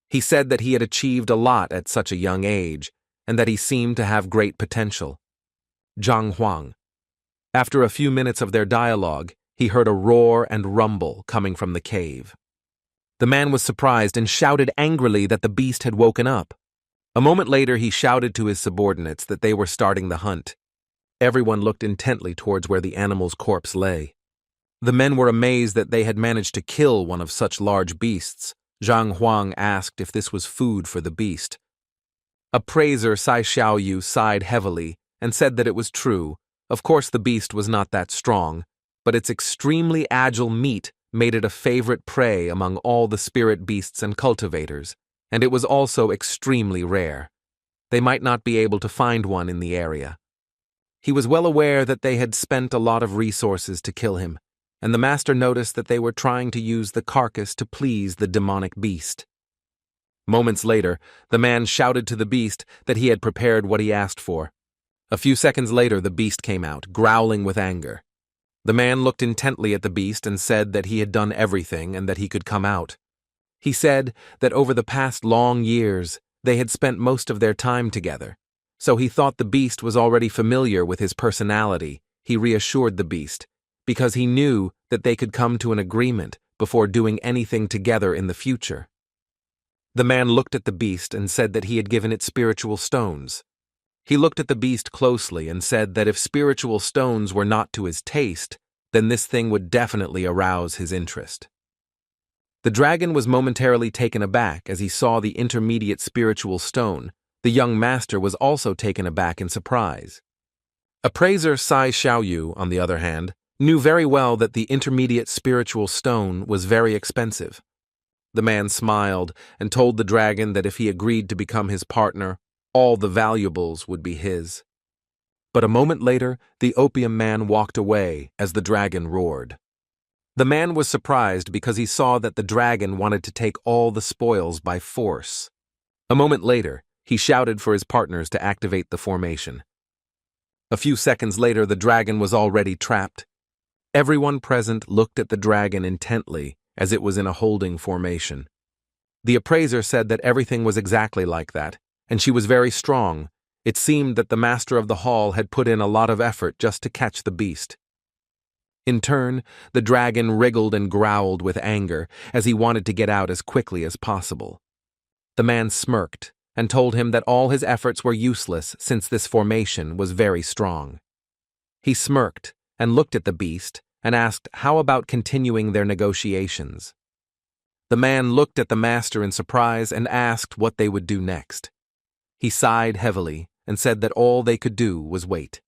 He said that he had achieved a lot at such a young age, and that he seemed to have great potential. Zhang Huang. After a few minutes of their dialogue, he heard a roar and rumble coming from the cave. The man was surprised and shouted angrily that the beast had woken up. A moment later, he shouted to his subordinates that they were starting the hunt. Everyone looked intently towards where the animal's corpse lay. The men were amazed that they had managed to kill one of such large beasts. Zhang Huang asked if this was food for the beast. Appraiser Sai Xiaoyu sighed heavily and said that it was true. Of course the beast was not that strong, but its extremely agile meat made it a favorite prey among all the spirit beasts and cultivators, and it was also extremely rare. They might not be able to find one in the area. He was well aware that they had spent a lot of resources to kill him, and the master noticed that they were trying to use the carcass to please the demonic beast. Moments later, the man shouted to the beast that he had prepared what he asked for. A few seconds later, the beast came out, growling with anger. The man looked intently at the beast and said that he had done everything and that he could come out. He said that over the past long years, they had spent most of their time together, so he thought the beast was already familiar with his personality. He reassured the beast, because he knew that they could come to an agreement before doing anything together in the future. The man looked at the beast and said that he had given it spiritual stones. He looked at the beast closely and said that if spiritual stones were not to his taste, then this thing would definitely arouse his interest. The dragon was momentarily taken aback as he saw the intermediate spiritual stone. The young master was also taken aback in surprise. Appraiser Sai Xiaoyu, on the other hand, knew very well that the intermediate spiritual stone was very expensive. The man smiled and told the dragon that if he agreed to become his partner, all the valuables would be his. But a moment later, the opium man walked away as the dragon roared. The man was surprised because he saw that the dragon wanted to take all the spoils by force. A moment later, he shouted for his partners to activate the formation. A few seconds later, the dragon was already trapped. Everyone present looked at the dragon intently as it was in a holding formation. The appraiser said that everything was exactly like that, and she was very strong. It seemed that the master of the hall had put in a lot of effort just to catch the beast. In turn, the dragon wriggled and growled with anger as he wanted to get out as quickly as possible. The man smirked and told him that all his efforts were useless since this formation was very strong. He smirked and looked at the beast and asked how about continuing their negotiations. The man looked at the master in surprise and asked what they would do next. He sighed heavily and said that all they could do was wait.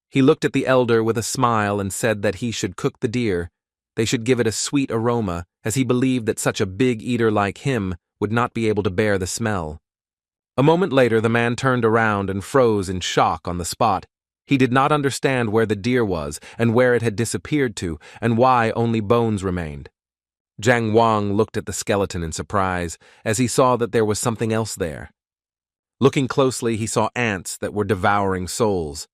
He looked at the elder with a smile and said that he should cook the deer. They should give it a sweet aroma, as he believed that such a big eater like him would not be able to bear the smell. A moment later, the man turned around and froze in shock on the spot. He did not understand where the deer was and where it had disappeared to and why only bones remained. Zhang Wang looked at the skeleton in surprise as he saw that there was something else there. Looking closely, he saw ants that were devouring souls.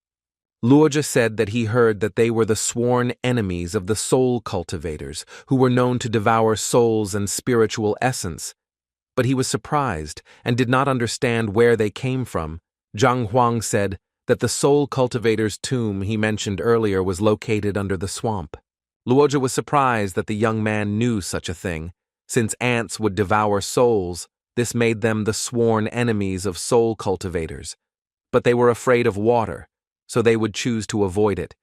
Luoja said that he heard that they were the sworn enemies of the soul cultivators, who were known to devour souls and spiritual essence. But he was surprised and did not understand where they came from. Zhang Huang said that the soul cultivator's tomb he mentioned earlier was located under the swamp. Luoja was surprised that the young man knew such a thing. Since ants would devour souls, this made them the sworn enemies of soul cultivators. But they were afraid of water, so they would choose to avoid it.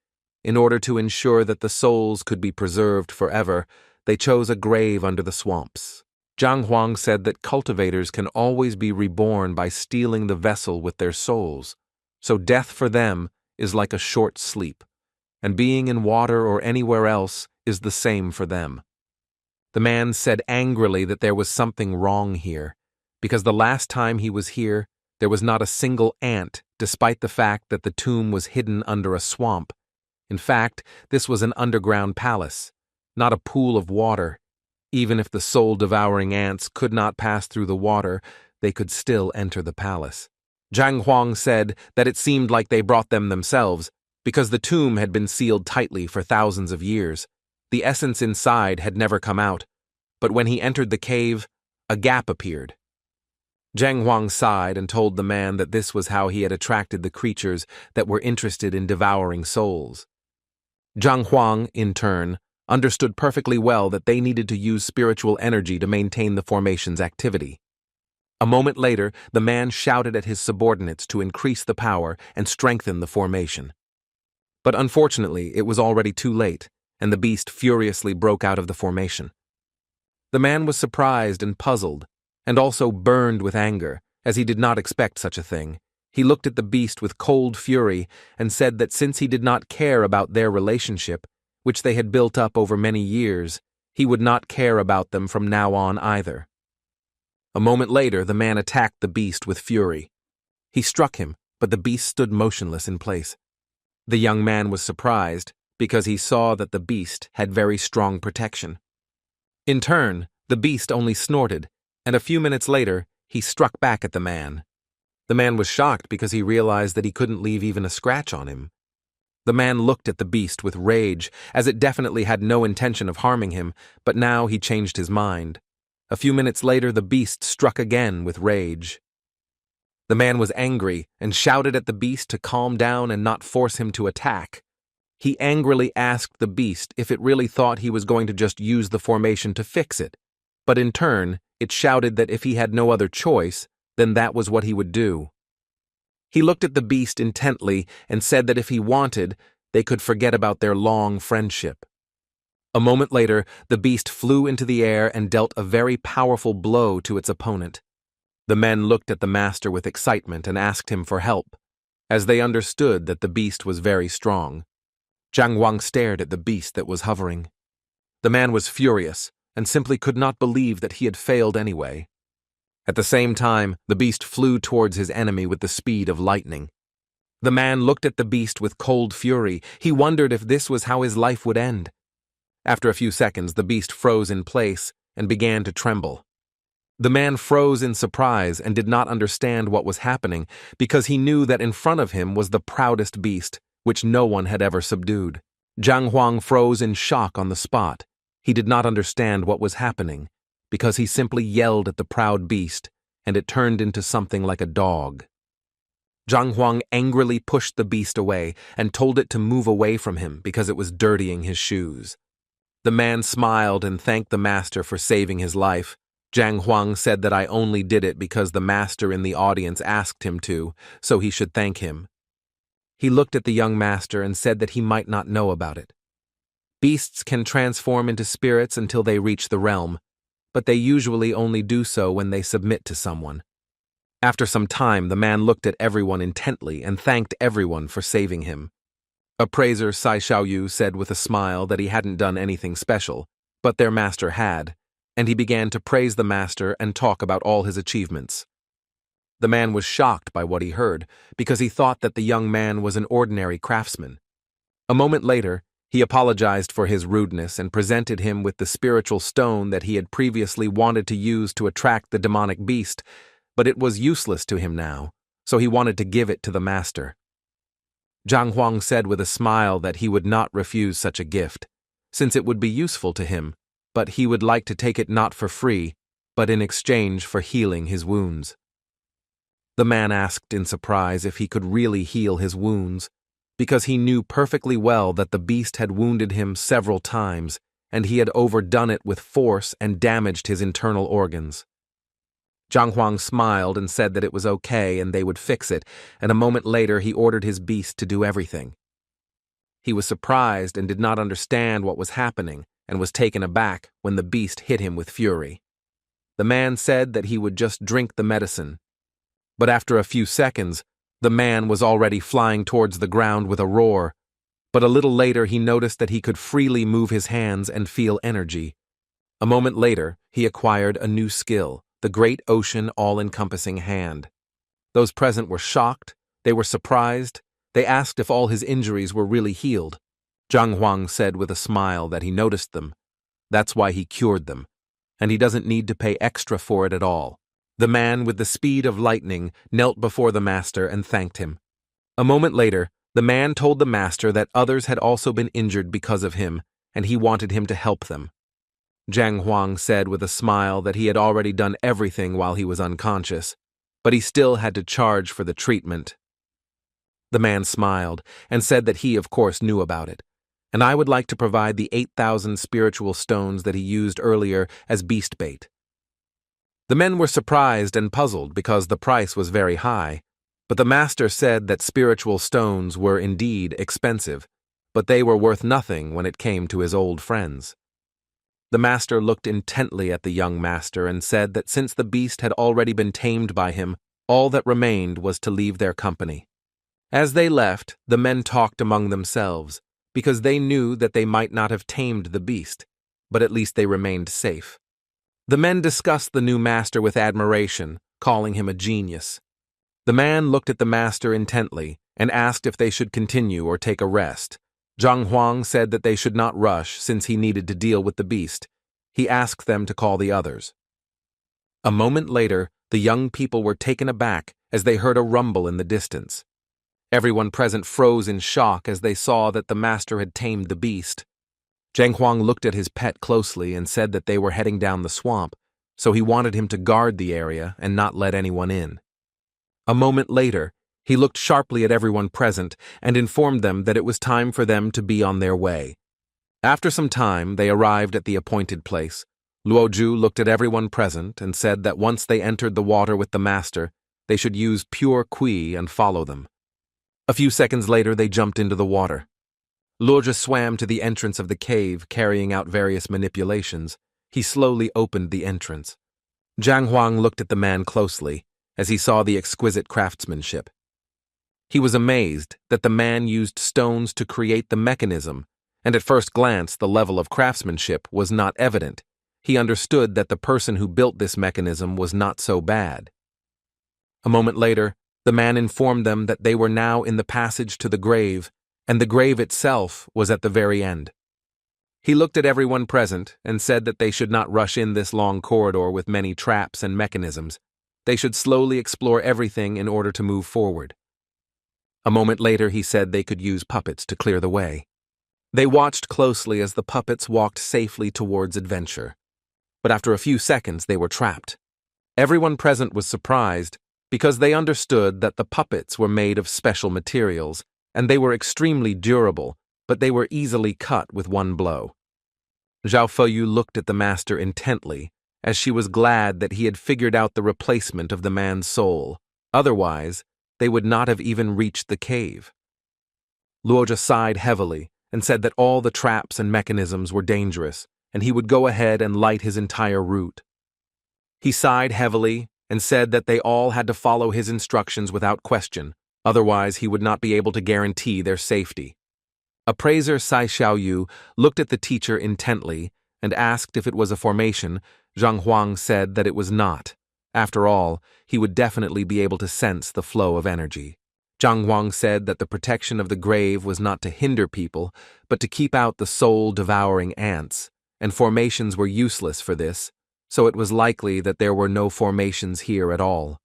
In order to ensure that the souls could be preserved forever, they chose a grave under the swamps. Zhang Huang said that cultivators can always be reborn by stealing the vessel with their souls, so death for them is like a short sleep, and being in water or anywhere else is the same for them. The man said angrily that there was something wrong here, because the last time he was here, there was not a single ant, despite the fact that the tomb was hidden under a swamp. In fact, this was an underground palace, not a pool of water. Even if the soul-devouring ants could not pass through the water, they could still enter the palace. Zhang Huang said that it seemed like they brought them themselves, because the tomb had been sealed tightly for thousands of years. The essence inside had never come out, but when he entered the cave, a gap appeared. Zhang Huang sighed and told the man that this was how he had attracted the creatures that were interested in devouring souls. Zhang Huang, in turn, understood perfectly well that they needed to use spiritual energy to maintain the formation's activity. A moment later, the man shouted at his subordinates to increase the power and strengthen the formation. But unfortunately, it was already too late, and the beast furiously broke out of the formation. The man was surprised and puzzled, and also burned with anger, as he did not expect such a thing. He looked at the beast with cold fury and said that since he did not care about their relationship, which they had built up over many years, he would not care about them from now on either. A moment later, the man attacked the beast with fury. He struck him, but the beast stood motionless in place. The young man was surprised because he saw that the beast had very strong protection. In turn, the beast only snorted, and a few minutes later, he struck back at the man. The man was shocked because he realized that he couldn't leave even a scratch on him. The man looked at the beast with rage, as it definitely had no intention of harming him, but now he changed his mind. A few minutes later, the beast struck again with rage. The man was angry and shouted at the beast to calm down and not force him to attack. He angrily asked the beast if it really thought he was going to just use the formation to fix it, but in turn, it shouted that if he had no other choice, then that was what he would do. He looked at the beast intently and said that if he wanted, they could forget about their long friendship. A moment later, the beast flew into the air and dealt a very powerful blow to its opponent. The men looked at the master with excitement and asked him for help, as they understood that the beast was very strong. Zhang Huang stared at the beast that was hovering. The man was furious and simply could not believe that he had failed anyway. At the same time, the beast flew towards his enemy with the speed of lightning. The man looked at the beast with cold fury. He wondered if this was how his life would end. After a few seconds, the beast froze in place and began to tremble. The man froze in surprise and did not understand what was happening because he knew that in front of him was the proudest beast, which no one had ever subdued. Zhang Huang froze in shock on the spot. He did not understand what was happening because he simply yelled at the proud beast, and it turned into something like a dog. Zhang Huang angrily pushed the beast away and told it to move away from him because it was dirtying his shoes. The man smiled and thanked the master for saving his life. Zhang Huang said that I only did it because the master in the audience asked him to, so he should thank him. He looked at the young master and said that he might not know about it. Beasts can transform into spirits until they reach the realm, but they usually only do so when they submit to someone. After some time, the man looked at everyone intently and thanked everyone for saving him. Appraiser Sai Xiaoyu said with a smile that he hadn't done anything special, but their master had, and he began to praise the master and talk about all his achievements. The man was shocked by what he heard because he thought that the young man was an ordinary craftsman. A moment later, he apologized for his rudeness and presented him with the spiritual stone that he had previously wanted to use to attract the demonic beast, but it was useless to him now, so he wanted to give it to the master. Zhang Huang said with a smile that he would not refuse such a gift, since it would be useful to him, but he would like to take it not for free, but in exchange for healing his wounds. The man asked in surprise if he could really heal his wounds, because he knew perfectly well that the beast had wounded him several times, and he had overdone it with force and damaged his internal organs. Zhang Huang smiled and said that it was okay and they would fix it, and a moment later he ordered his beast to do everything. He was surprised and did not understand what was happening, and was taken aback when the beast hit him with fury. The man said that he would just drink the medicine, but after a few seconds, the man was already flying towards the ground with a roar, but a little later he noticed that he could freely move his hands and feel energy. A moment later, he acquired a new skill, the Great Ocean All-Encompassing Hand. Those present were shocked, they were surprised, they asked if all his injuries were really healed. Zhang Huang said with a smile that he noticed them. That's why he cured them, and he doesn't need to pay extra for it at all. The man with the speed of lightning knelt before the master and thanked him. A moment later, the man told the master that others had also been injured because of him, and he wanted him to help them. Zhang Huang said with a smile that he had already done everything while he was unconscious, but he still had to charge for the treatment. The man smiled and said that he, of course, knew about it, and I would like to provide the 8,000 spiritual stones that he used earlier as beast bait. The men were surprised and puzzled because the price was very high, but the master said that spiritual stones were indeed expensive, but they were worth nothing when it came to his old friends. The master looked intently at the young master and said that since the beast had already been tamed by him, all that remained was to leave their company. As they left, the men talked among themselves, because they knew that they might not have tamed the beast, but at least they remained safe. The men discussed the new master with admiration, calling him a genius. The man looked at the master intently and asked if they should continue or take a rest. Zhang Huang said that they should not rush since he needed to deal with the beast. He asked them to call the others. A moment later, the young people were taken aback as they heard a rumble in the distance. Everyone present froze in shock as they saw that the master had tamed the beast. Zhang Huang looked at his pet closely and said that they were heading down the swamp, so he wanted him to guard the area and not let anyone in. A moment later, he looked sharply at everyone present and informed them that it was time for them to be on their way. After some time, they arrived at the appointed place. Luoju looked at everyone present and said that once they entered the water with the master, they should use pure Qi and follow them. A few seconds later, they jumped into the water. Luoju swam to the entrance of the cave, carrying out various manipulations. He slowly opened the entrance. Zhang Huang looked at the man closely as he saw the exquisite craftsmanship. He was amazed that the man used stones to create the mechanism, and at first glance the level of craftsmanship was not evident. He understood that the person who built this mechanism was not so bad. A moment later, the man informed them that they were now in the passage to the grave, and the grave itself was at the very end. He looked at everyone present and said that they should not rush in this long corridor with many traps and mechanisms. They should slowly explore everything in order to move forward. A moment later, he said they could use puppets to clear the way. They watched closely as the puppets walked safely towards adventure. But after a few seconds, they were trapped. Everyone present was surprised because they understood that the puppets were made of special materials, and they were extremely durable, but they were easily cut with one blow. Zhao Feiyu looked at the master intently, as she was glad that he had figured out the replacement of the man's soul. Otherwise, they would not have even reached the cave. Luoju sighed heavily and said that all the traps and mechanisms were dangerous, and he would go ahead and light his entire route. He sighed heavily and said that they all had to follow his instructions without question, otherwise he would not be able to guarantee their safety. Appraiser Sai Xiaoyu looked at the teacher intently and asked if it was a formation. Zhang Huang said that it was not. After all, he would definitely be able to sense the flow of energy. Zhang Huang said that the protection of the grave was not to hinder people, but to keep out the soul-devouring ants, and formations were useless for this, so it was likely that there were no formations here at all.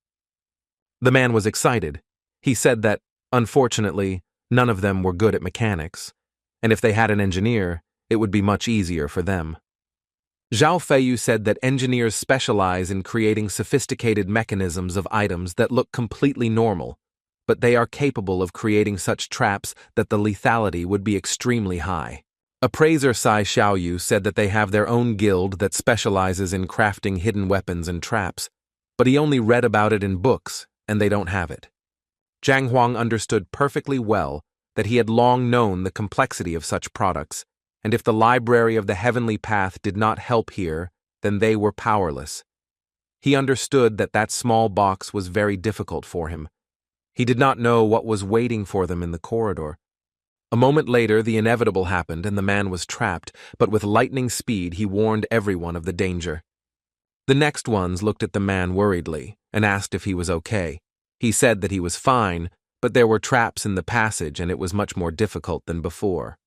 The man was excited. He said that, unfortunately, none of them were good at mechanics, and if they had an engineer, it would be much easier for them. Zhao Feiyu said that engineers specialize in creating sophisticated mechanisms of items that look completely normal, but they are capable of creating such traps that the lethality would be extremely high. Appraiser Sai Xiaoyu said that they have their own guild that specializes in crafting hidden weapons and traps, but he only read about it in books, and they don't have it. Zhang Huang understood perfectly well that he had long known the complexity of such products, and if the Library of the Heavenly Path did not help here, then they were powerless. He understood that that small box was very difficult for him. He did not know what was waiting for them in the corridor. A moment later, the inevitable happened and the man was trapped, but with lightning speed he warned everyone of the danger. The next ones looked at the man worriedly and asked if he was okay. He said that he was fine, but there were traps in the passage and it was much more difficult than before.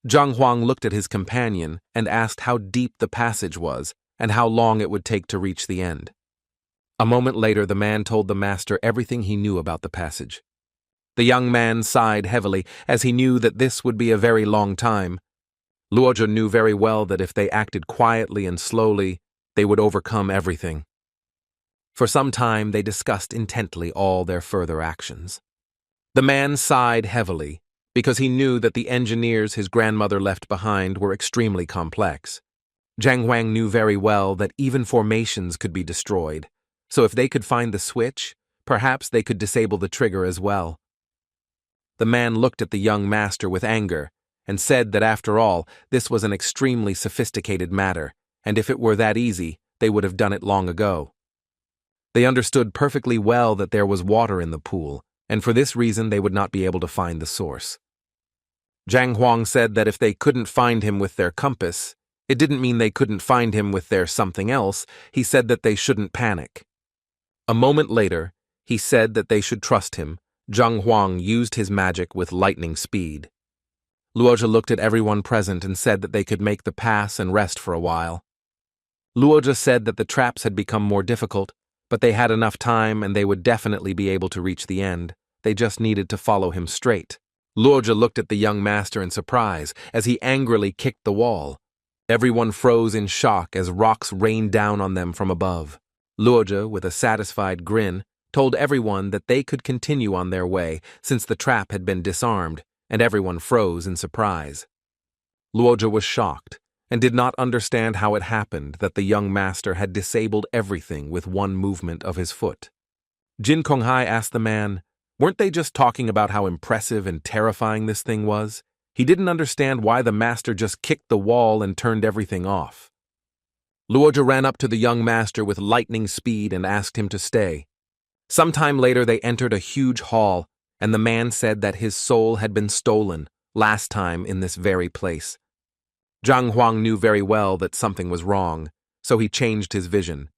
Zhang Huang looked at his companion and asked how deep the passage was and how long it would take to reach the end. A moment later, the man told the master everything he knew about the passage. The young man sighed heavily as he knew that this would be a very long time. Luoju knew very well that if they acted quietly and slowly, they would overcome everything. For some time, they discussed intently all their further actions. The man sighed heavily because he knew that the engineers his grandmother left behind were extremely complex. Zhang Huang knew very well that even formations could be destroyed, so if they could find the switch, perhaps they could disable the trigger as well. The man looked at the young master with anger and said that after all, this was an extremely sophisticated matter, and if it were that easy, they would have done it long ago. They understood perfectly well that there was water in the pool, and for this reason they would not be able to find the source. Zhang Huang said that if they couldn't find him with their compass, it didn't mean they couldn't find him with their something else. He said that they shouldn't panic. A moment later, he said that they should trust him. Zhang Huang used his magic with lightning speed. Luoja looked at everyone present and said that they could make the pass and rest for a while. Luoja said that the traps had become more difficult, but they had enough time and they would definitely be able to reach the end. They just needed to follow him straight. Luoja looked at the young master in surprise as he angrily kicked the wall. Everyone froze in shock as rocks rained down on them from above. Luoja, with a satisfied grin, told everyone that they could continue on their way since the trap had been disarmed, and everyone froze in surprise. Luoja was shocked and did not understand how it happened that the young master had disabled everything with one movement of his foot. Jin Konghai asked the man, weren't they just talking about how impressive and terrifying this thing was? He didn't understand why the master just kicked the wall and turned everything off. Luoja ran up to the young master with lightning speed and asked him to stay. Sometime later they entered a huge hall, and the man said that his soul had been stolen, last time in this very place. Zhang Huang knew very well that something was wrong, so he changed his vision.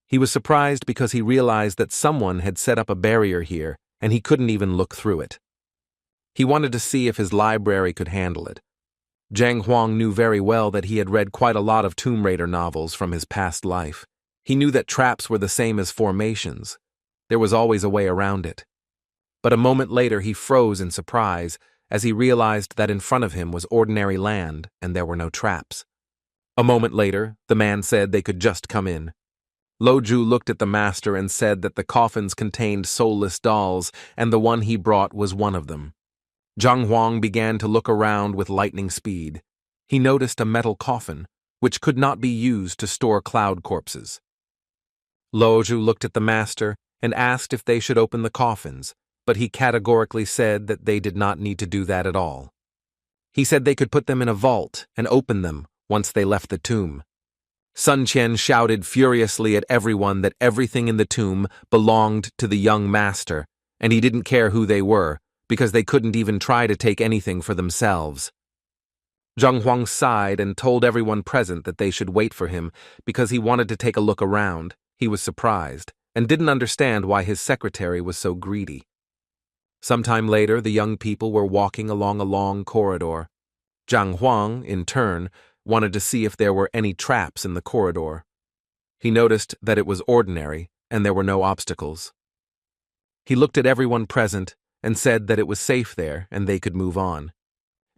He was surprised because he realized that someone had set up a barrier here, and he couldn't even look through it. He wanted to see if his library could handle it. Zhang Huang knew very well that he had read quite a lot of Tomb Raider novels from his past life. He knew that traps were the same as formations. There was always a way around it. But a moment later he froze in surprise as he realized that in front of him was ordinary land and there were no traps. A moment later, the man said they could just come in. Loju looked at the master and said that the coffins contained soulless dolls, and the one he brought was one of them. Zhang Huang began to look around with lightning speed. He noticed a metal coffin, which could not be used to store cloud corpses. Loju looked at the master and asked if they should open the coffins, but he categorically said that they did not need to do that at all. He said they could put them in a vault and open them once they left the tomb. Sun Qian shouted furiously at everyone that everything in the tomb belonged to the young master, and he didn't care who they were, because they couldn't even try to take anything for themselves. Zhang Huang sighed and told everyone present that they should wait for him because he wanted to take a look around. He was surprised and didn't understand why his secretary was so greedy. Sometime later, the young people were walking along a long corridor. Zhang Huang, in turn, wanted to see if there were any traps in the corridor. He noticed that it was ordinary and there were no obstacles. He looked at everyone present and said that it was safe there and they could move on.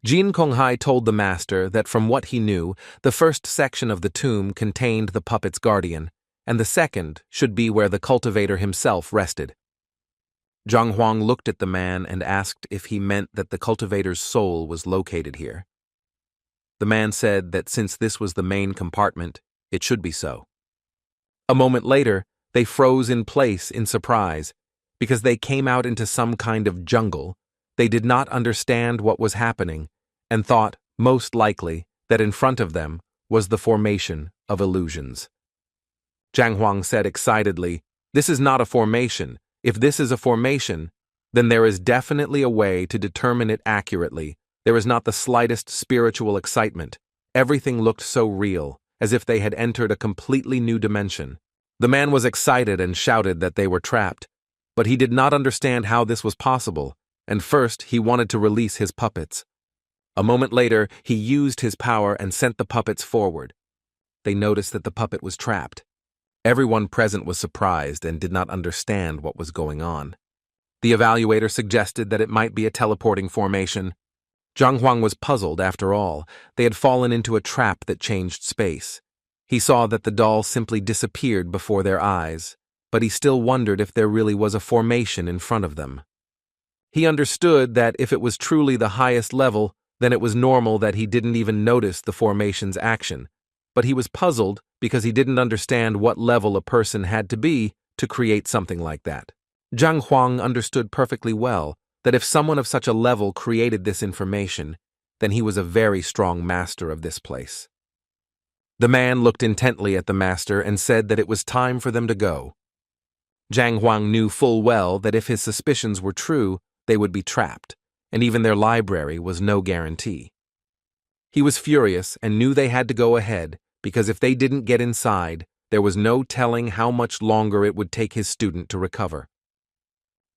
Jin Konghai told the master that from what he knew, the first section of the tomb contained the puppet's guardian, and the second should be where the cultivator himself rested. Zhang Huang looked at the man and asked if he meant that the cultivator's soul was located here. The man said that since this was the main compartment, it should be so. A moment later, they froze in place in surprise, because they came out into some kind of jungle. They did not understand what was happening, and thought, most likely, that in front of them was the formation of illusions. Zhang Huang said excitedly, "This is not a formation. If this is a formation, then there is definitely a way to determine it accurately. There is not the slightest spiritual excitement. Everything looked so real, as if they had entered a completely new dimension." The man was excited and shouted that they were trapped, but he did not understand how this was possible, and first he wanted to release his puppets. A moment later, he used his power and sent the puppets forward. They noticed that the puppet was trapped. Everyone present was surprised and did not understand what was going on. The evaluator suggested that it might be a teleporting formation. Zhang Huang was puzzled after all. They had fallen into a trap that changed space. He saw that the doll simply disappeared before their eyes, but he still wondered if there really was a formation in front of them. He understood that if it was truly the highest level, then it was normal that he didn't even notice the formation's action. But he was puzzled because he didn't understand what level a person had to be to create something like that. Zhang Huang understood perfectly well that if someone of such a level created this information, then he was a very strong master of this place. The man looked intently at the master and said that it was time for them to go. Zhang Huang knew full well that if his suspicions were true, they would be trapped, and even their library was no guarantee. He was furious and knew they had to go ahead, because if they didn't get inside, there was no telling how much longer it would take his student to recover.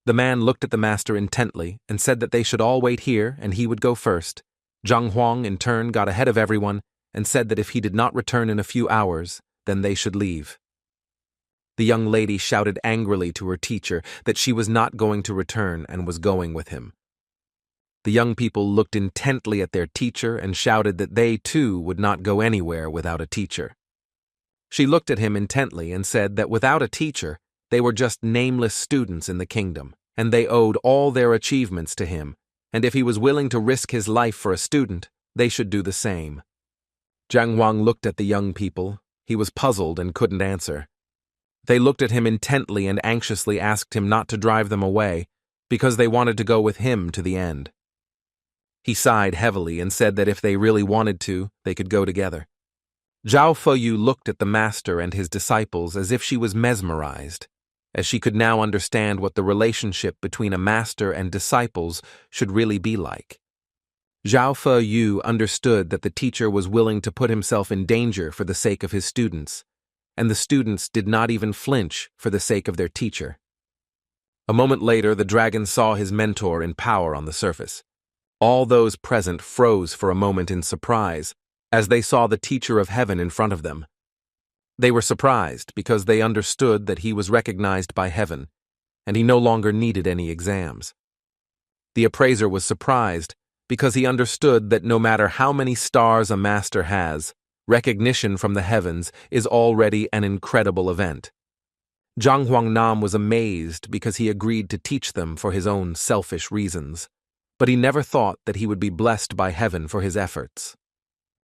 The man looked at the master intently and said that they should all wait here and he would go first. Zhang Huang in turn got ahead of everyone and said that if he did not return in a few hours, then they should leave. The young lady shouted angrily to her teacher that she was not going to return and was going with him. The young people looked intently at their teacher and shouted that they too would not go anywhere without a teacher. She looked at him intently and said that without a teacher, they were just nameless students in the kingdom, and they owed all their achievements to him, and if he was willing to risk his life for a student, they should do the same. Zhang Huang looked at the young people. He was puzzled and couldn't answer. They looked at him intently and anxiously asked him not to drive them away, because they wanted to go with him to the end. He sighed heavily and said that if they really wanted to, they could go together. Zhao Feyu looked at the master and his disciples as if she was mesmerized, as she could now understand what the relationship between a master and disciples should really be like. Zhao Feyu understood that the teacher was willing to put himself in danger for the sake of his students, and the students did not even flinch for the sake of their teacher. A moment later, the dragon saw his mentor in power on the surface. All those present froze for a moment in surprise as they saw the teacher of heaven in front of them. They were surprised because they understood that he was recognized by heaven, and he no longer needed any exams. The appraiser was surprised because he understood that no matter how many stars a master has, recognition from the heavens is already an incredible event. Zhang Huangnam was amazed because he agreed to teach them for his own selfish reasons, but he never thought that he would be blessed by heaven for his efforts.